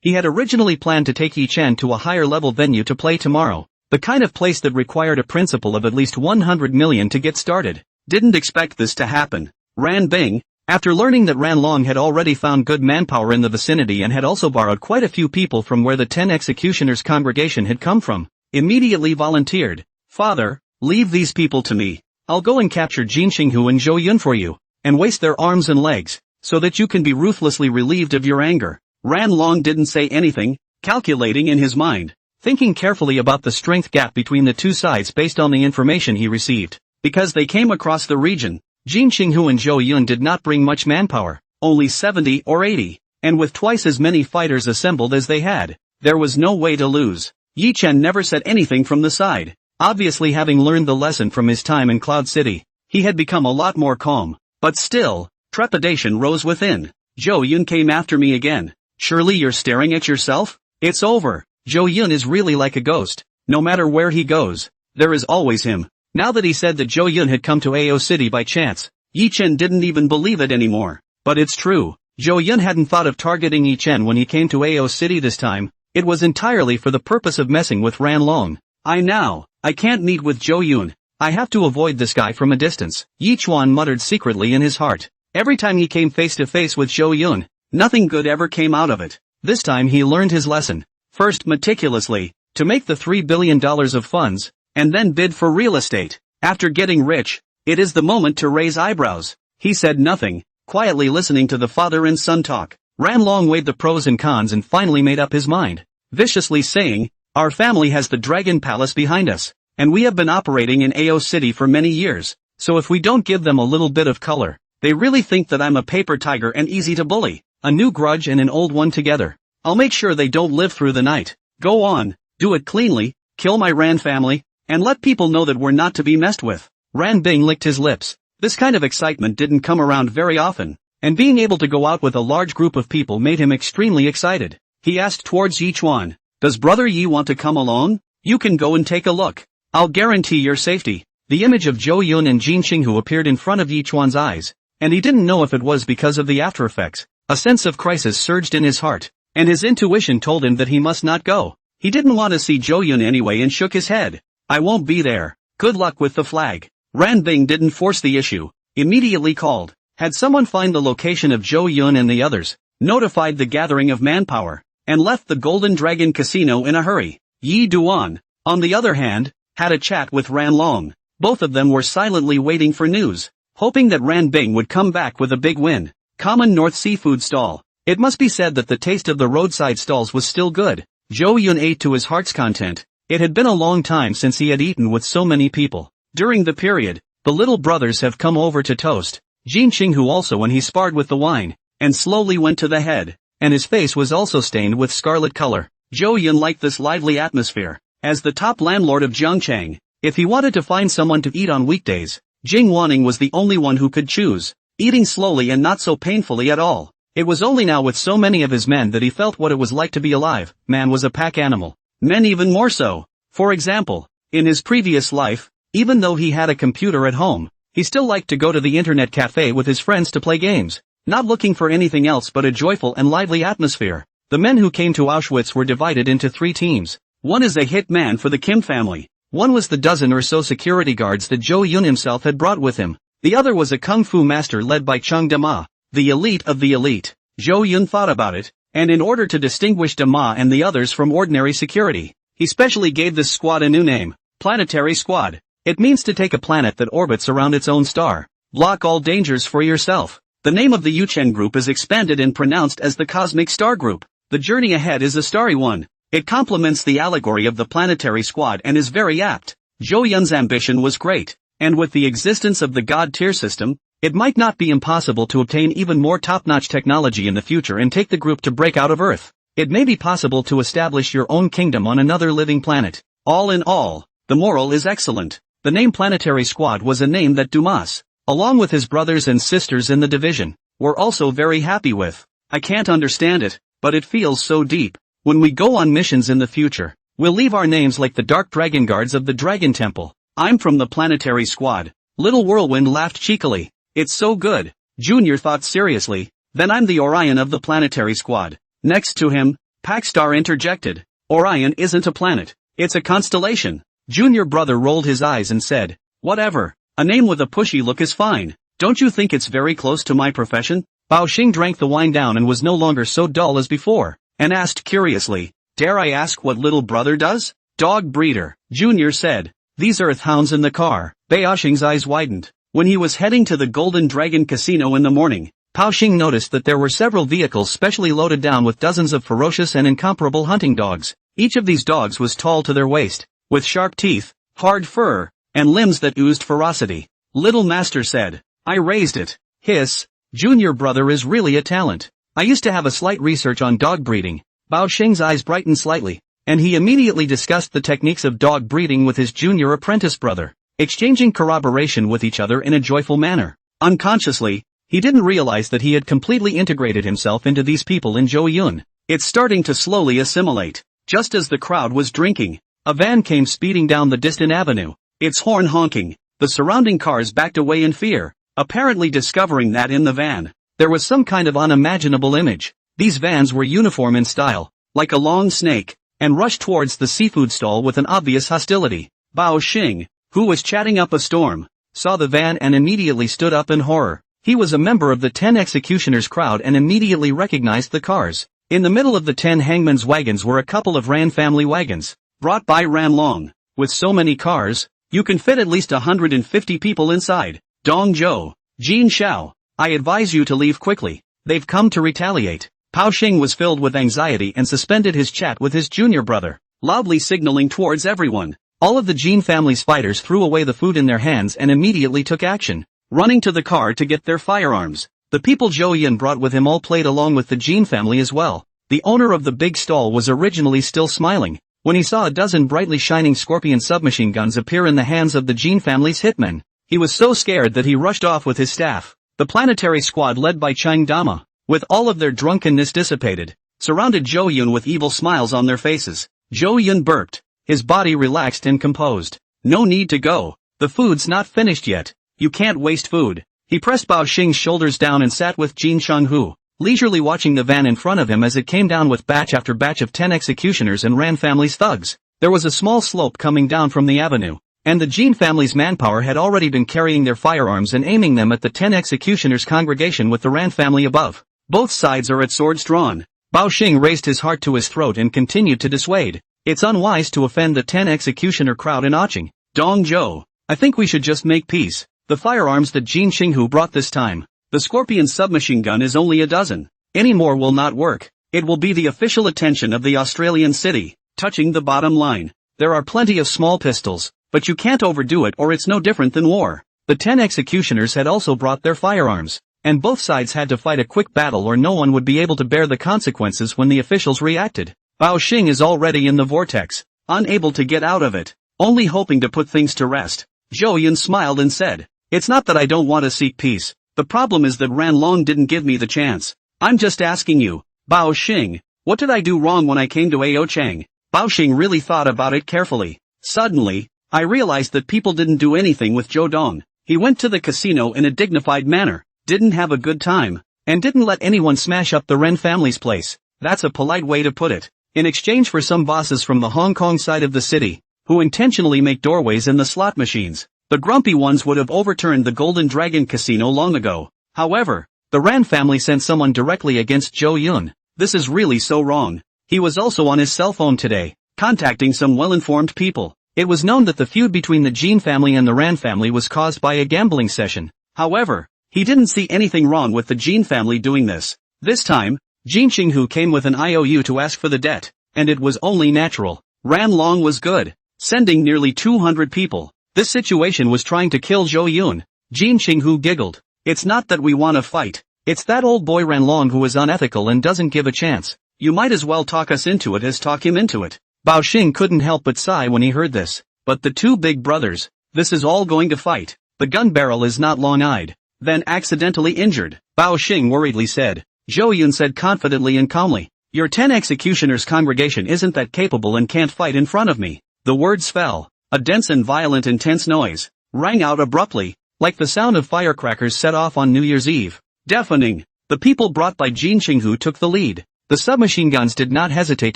He had originally planned to take Yi Chuan to a higher level venue to play tomorrow, the kind of place that required a principal of at least 100 million to get started. Didn't expect this to happen. Ran Bing, after learning that Ran Long had already found good manpower in the vicinity and had also borrowed quite a few people from where the 10 executioners' congregation had come from, immediately volunteered. Father, leave these people to me. I'll go and capture Jin Qinghu and Zhou Yun for you, and waste their arms and legs, so that you can be ruthlessly relieved of your anger. Ran Long didn't say anything, calculating in his mind, thinking carefully about the strength gap between the two sides based on the information he received. Because they came across the region, Jin Qinghu and Zhou Yun did not bring much manpower, only 70 or 80, and with twice as many fighters assembled as they had, there was no way to lose. Yi Chen never said anything from the side. Obviously, having learned the lesson from his time in Cloud City, he had become a lot more calm, but still, trepidation rose within. Zhou Yun came after me again. Surely you're staring at yourself? It's over. Zhou Yun is really like a ghost. No matter where he goes, there is always him. Now that he said that Zhou Yun had come to AO City by chance, Yi Chen didn't even believe it anymore. But it's true. Zhou Yun hadn't thought of targeting Yi Chen when he came to AO City this time. It was entirely for the purpose of messing with Ran Long. I can't meet with Zhou Yun. I have to avoid this guy from a distance. Yi Chuan muttered secretly in his heart. Every time he came face to face with Zhou Yun, nothing good ever came out of it. This time he learned his lesson. First meticulously, to make the $3 billion of funds, and then bid for real estate. After getting rich, it is the moment to raise eyebrows. He said nothing, quietly listening to the father and son talk. Ranlong weighed the pros and cons and finally made up his mind, viciously saying, "Our family has the Dragon Palace behind us, and we have been operating in AO City for many years, so if we don't give them a little bit of color, they really think that I'm a paper tiger and easy to bully, a new grudge and an old one together. I'll make sure they don't live through the night. Go on, do it cleanly, kill my Ran family, and let people know that we're not to be messed with." Ran Bing licked his lips. This kind of excitement didn't come around very often, and being able to go out with a large group of people made him extremely excited. He asked towards Yichuan, "Does Brother Yi want to come along? You can go and take a look. I'll guarantee your safety." The image of Zhou Yun and Jin Qinghu appeared in front of Yichuan's eyes, and he didn't know if it was because of the after effects. A sense of crisis surged in his heart, and his intuition told him that he must not go. He didn't want to see Zhou Yun anyway and shook his head. "I won't be there. Good luck with the flag." Ran Bing didn't force the issue, immediately called, had someone find the location of Zhou Yun and the others, notified the gathering of manpower, and left the Golden Dragon Casino in a hurry. Yi Duan, on the other hand, had a chat with Ran Long. Both of them were silently waiting for news, hoping that Ran Bing would come back with a big win. Common North Seafood Stall. It must be said that the taste of the roadside stalls was still good. Zhou Yun ate to his heart's content. It had been a long time since he had eaten with so many people. During the period, the little brothers have come over to toast. Jin Qinghu also when he sparred with the wine, and slowly went to the head, and his face was also stained with scarlet color. Zhou Yun liked this lively atmosphere. As the top landlord of Zhangchang, if he wanted to find someone to eat on weekdays, Jing Wanning was the only one who could choose, eating slowly and not so painfully at all. It was only now with so many of his men that he felt what it was like to be alive. Man was a pack animal. Men even more so. For example, in his previous life, even though he had a computer at home, he still liked to go to the internet cafe with his friends to play games, not looking for anything else but a joyful and lively atmosphere. The men who came to Auschwitz were divided into 3 teams. One is a hit man for the Kim family. One was the dozen or so security guards that Zhou Yun himself had brought with him. The other was a kung fu master led by Chung Dama, the elite of the elite. Zhou Yun thought about it, and in order to distinguish Dama and the others from ordinary security, he specially gave this squad a new name, Planetary Squad. It means to take a planet that orbits around its own star. Block all dangers for yourself. The name of the Yuchen Group is expanded and pronounced as the Cosmic Star Group. The journey ahead is a starry one. It complements the allegory of the Planetary Squad and is very apt. Zhou Yun's ambition was great, and with the existence of the God tier system, it might not be impossible to obtain even more top-notch technology in the future and take the group to break out of Earth. It may be possible to establish your own kingdom on another living planet. All in all, the moral is excellent. The name Planetary Squad was a name that Dumas, along with his brothers and sisters in the division, were also very happy with. I can't understand it, but it feels so deep. When we go on missions in the future, we'll leave our names like the Dark Dragon Guards of the Dragon Temple. I'm from the Planetary Squad. Little Whirlwind laughed cheekily. It's so good. Junior thought seriously. Then I'm the Orion of the Planetary Squad. Next to him, Packstar interjected. Orion isn't a planet. It's a constellation. Junior brother rolled his eyes and said, "Whatever. A name with a pushy look is fine. Don't you think it's very close to my profession?" Bao Xing drank the wine down and was no longer so dull as before, and asked curiously, "Dare I ask what little brother does?" "Dog breeder," Junior said. "These earth hounds in the car." Bao Xing's eyes widened. When he was heading to the Golden Dragon Casino in the morning, Bao Xing noticed that there were several vehicles specially loaded down with dozens of ferocious and incomparable hunting dogs. Each of these dogs was tall to their waist, with sharp teeth, hard fur, and limbs that oozed ferocity. Little Master said, "I raised it." Hiss, Junior brother is really a talent. I used to have a slight research on dog breeding. Bao Xing's eyes brightened slightly, and he immediately discussed the techniques of dog breeding with his junior apprentice brother, exchanging corroboration with each other in a joyful manner. Unconsciously, he didn't realize that he had completely integrated himself into these people in Zhou Yun. It's starting to slowly assimilate. Just as the crowd was drinking, a van came speeding down the distant avenue, its horn honking. The surrounding cars backed away in fear, apparently discovering that in the van, there was some kind of unimaginable image. These vans were uniform in style, like a long snake, and rushed towards the seafood stall with an obvious hostility. Bao Xing, who was chatting up a storm, saw the van and immediately stood up in horror. He was a member of the 10 executioners crowd and immediately recognized the cars. In the middle of the 10 hangman's wagons were a couple of Ran family wagons, brought by Ran Long. With so many cars, you can fit at least 150 people inside. Dong Zhou, Jin Xiao, I advise you to leave quickly. They've come to retaliate. Pao Xing was filled with anxiety and suspended his chat with his junior brother, loudly signaling towards everyone. All of the Jin family's fighters threw away the food in their hands and immediately took action, running to the car to get their firearms. The people Zhou Yun brought with him all played along with the Jin family as well. The owner of the big stall was originally still smiling when he saw a dozen brightly shining Scorpion submachine guns appear in the hands of the Jin family's hitmen. He was so scared that he rushed off with his staff. The planetary squad led by Chang Dama, with all of their drunkenness dissipated, surrounded Zhou Yun with evil smiles on their faces. Zhou Yun burped, his body relaxed and composed. No need to go. The food's not finished yet. You can't waste food. He pressed Bao Xing's shoulders down and sat with Jin Shanghu, leisurely watching the van in front of him as it came down with batch after batch of 10 executioners and Ran family's thugs. There was a small slope coming down from the avenue, and the Jin family's manpower had already been carrying their firearms and aiming them at the 10 executioners' congregation with the Ran family above. Both sides are at swords drawn. Bao Xing raised his heart to his throat and continued to dissuade. It's unwise to offend the 10 executioner crowd in Oching. Dong Zhou, I think we should just make peace. The firearms that Jin Xinghu brought this time, the Scorpion submachine gun is only a dozen. Any more will not work. It will be the official attention of the Australian city. Touching the bottom line, there are plenty of small pistols, but you can't overdo it or it's no different than war. The 10 executioners had also brought their firearms, and both sides had to fight a quick battle or no one would be able to bear the consequences when the officials reacted. Bao Xing is already in the vortex, unable to get out of it, only hoping to put things to rest. Zhou Yun smiled and said, "It's not that I don't want to seek peace. The problem is that Ran Long didn't give me the chance. I'm just asking you, Bao Xing, what did I do wrong when I came to Ao Chang?" Bao Xing really thought about it carefully. Suddenly, I realized that people didn't do anything with Zhou Dong. He went to the casino in a dignified manner, didn't have a good time, and didn't let anyone smash up the Ren family's place. That's a polite way to put it. In exchange for some bosses from the Hong Kong side of the city, who intentionally make doorways in the slot machines, the grumpy ones would have overturned the Golden Dragon Casino long ago. However, the Ran family sent someone directly against Zhou Yun. This is really so wrong. He was also on his cell phone today, contacting some well-informed people. It was known that the feud between the Jin family and the Ran family was caused by a gambling session. However, he didn't see anything wrong with the Jin family doing this. This time, Jin Xinghu came with an IOU to ask for the debt, and it was only natural. Ran Long was good, sending nearly 200 people. This situation was trying to kill Zhou Yun. Jin Xinghu giggled. It's not that we want to fight. It's that old boy Ran Long who is unethical and doesn't give a chance. You might as well talk us into it as talk him into it. Bao Xing couldn't help but sigh when he heard this. But the two big brothers, this is all going to fight. The gun barrel is not long-eyed. Then accidentally injured, Bao Xing worriedly said. Zhou Yun said confidently and calmly, "Your 10 executioners' congregation isn't that capable and can't fight in front of me." The words fell. A dense and violent intense noise rang out abruptly, like the sound of firecrackers set off on New Year's Eve. Deafening. The people brought by Jin Xinghu took the lead. The submachine guns did not hesitate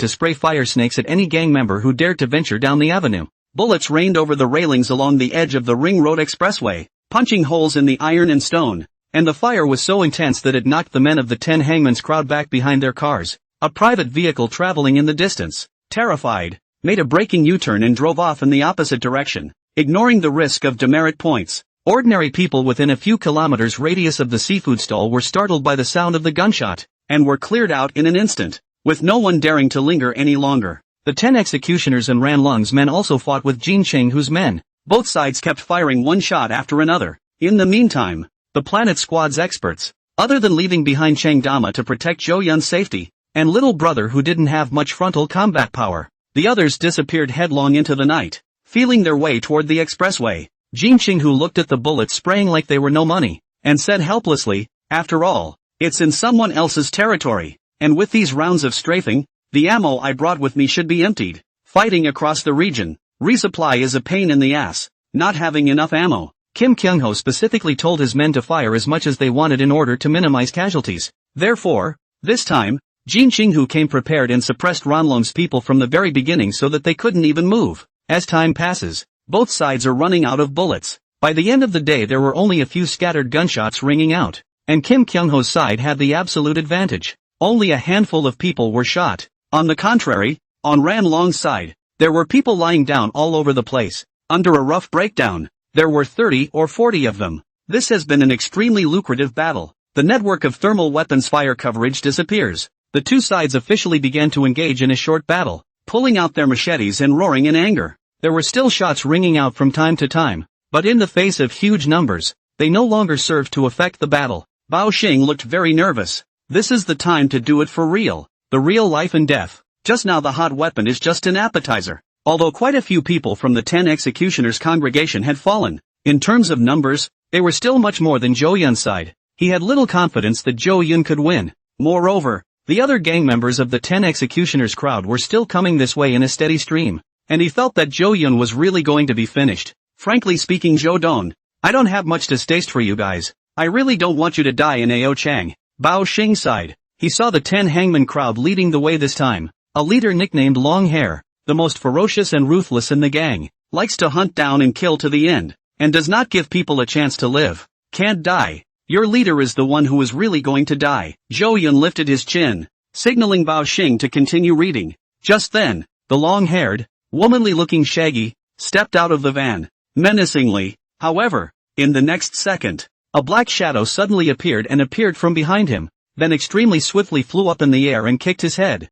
to spray fire snakes at any gang member who dared to venture down the avenue. Bullets rained over the railings along the edge of the Ring Road Expressway, punching holes in the iron and stone, and the fire was so intense that it knocked the men of the 10 hangman's crowd back behind their cars. A private vehicle traveling in the distance, terrified, made a braking U-turn and drove off in the opposite direction, ignoring the risk of demerit points. Ordinary people within a few kilometers radius of the seafood stall were startled by the sound of the gunshot, and were cleared out in an instant, with no one daring to linger any longer. The 10 executioners and Ran Lung's men also fought with Jin Chenghu's men. Both sides kept firing one shot after another. In the meantime, the Planet Squad's experts, other than leaving behind Cheng Dama to protect Zhou Yun's safety, and little brother who didn't have much frontal combat power, the others disappeared headlong into the night, feeling their way toward the expressway. Jin Xinghu looked at the bullets spraying like they were no money, and said helplessly, "After all, it's in someone else's territory, and with these rounds of strafing, the ammo I brought with me should be emptied. Fighting across the region, resupply is a pain in the ass, not having enough ammo." Kim Kyung-ho specifically told his men to fire as much as they wanted in order to minimize casualties. Therefore, this time, Jin Xinghu came prepared and suppressed Ranlong's people from the very beginning so that they couldn't even move. As time passes, both sides are running out of bullets. By the end of the day there were only a few scattered gunshots ringing out, and Kim Kyung-ho's side had the absolute advantage. Only a handful of people were shot. On the contrary, on Ran Long's side, there were people lying down all over the place. Under a rough breakdown, there were 30 or 40 of them. This has been an extremely lucrative battle. The network of thermal weapons fire coverage disappears. The two sides officially began to engage in a short battle, pulling out their machetes and roaring in anger. There were still shots ringing out from time to time, but in the face of huge numbers, they no longer served to affect the battle. Bao Xing looked very nervous. This is the time to do it for real. The real life and death. Just now the hot weapon is just an appetizer. Although quite a few people from the 10 executioners' congregation had fallen, in terms of numbers, they were still much more than Zhou Yun's side. He had little confidence that Zhou Yun could win. Moreover, the other gang members of the 10 executioners crowd were still coming this way in a steady stream, and he felt that Zhou Yun was really going to be finished. Frankly speaking, Zhou Don, I don't have much distaste for you guys. I really don't want you to die in Ao Chang. Bao Xing sighed. He saw the 10 hangman crowd leading the way this time. A leader nicknamed Long Hair, the most ferocious and ruthless in the gang, likes to hunt down and kill to the end, and does not give people a chance to live. Can't die. Your leader is the one who is really going to die. Zhou Yun lifted his chin, signaling Bao Xing to continue reading. Just then, the long-haired, womanly-looking Shaggy stepped out of the van, menacingly. However, in the next second, a black shadow suddenly appeared from behind him, then extremely swiftly flew up in the air and kicked his head.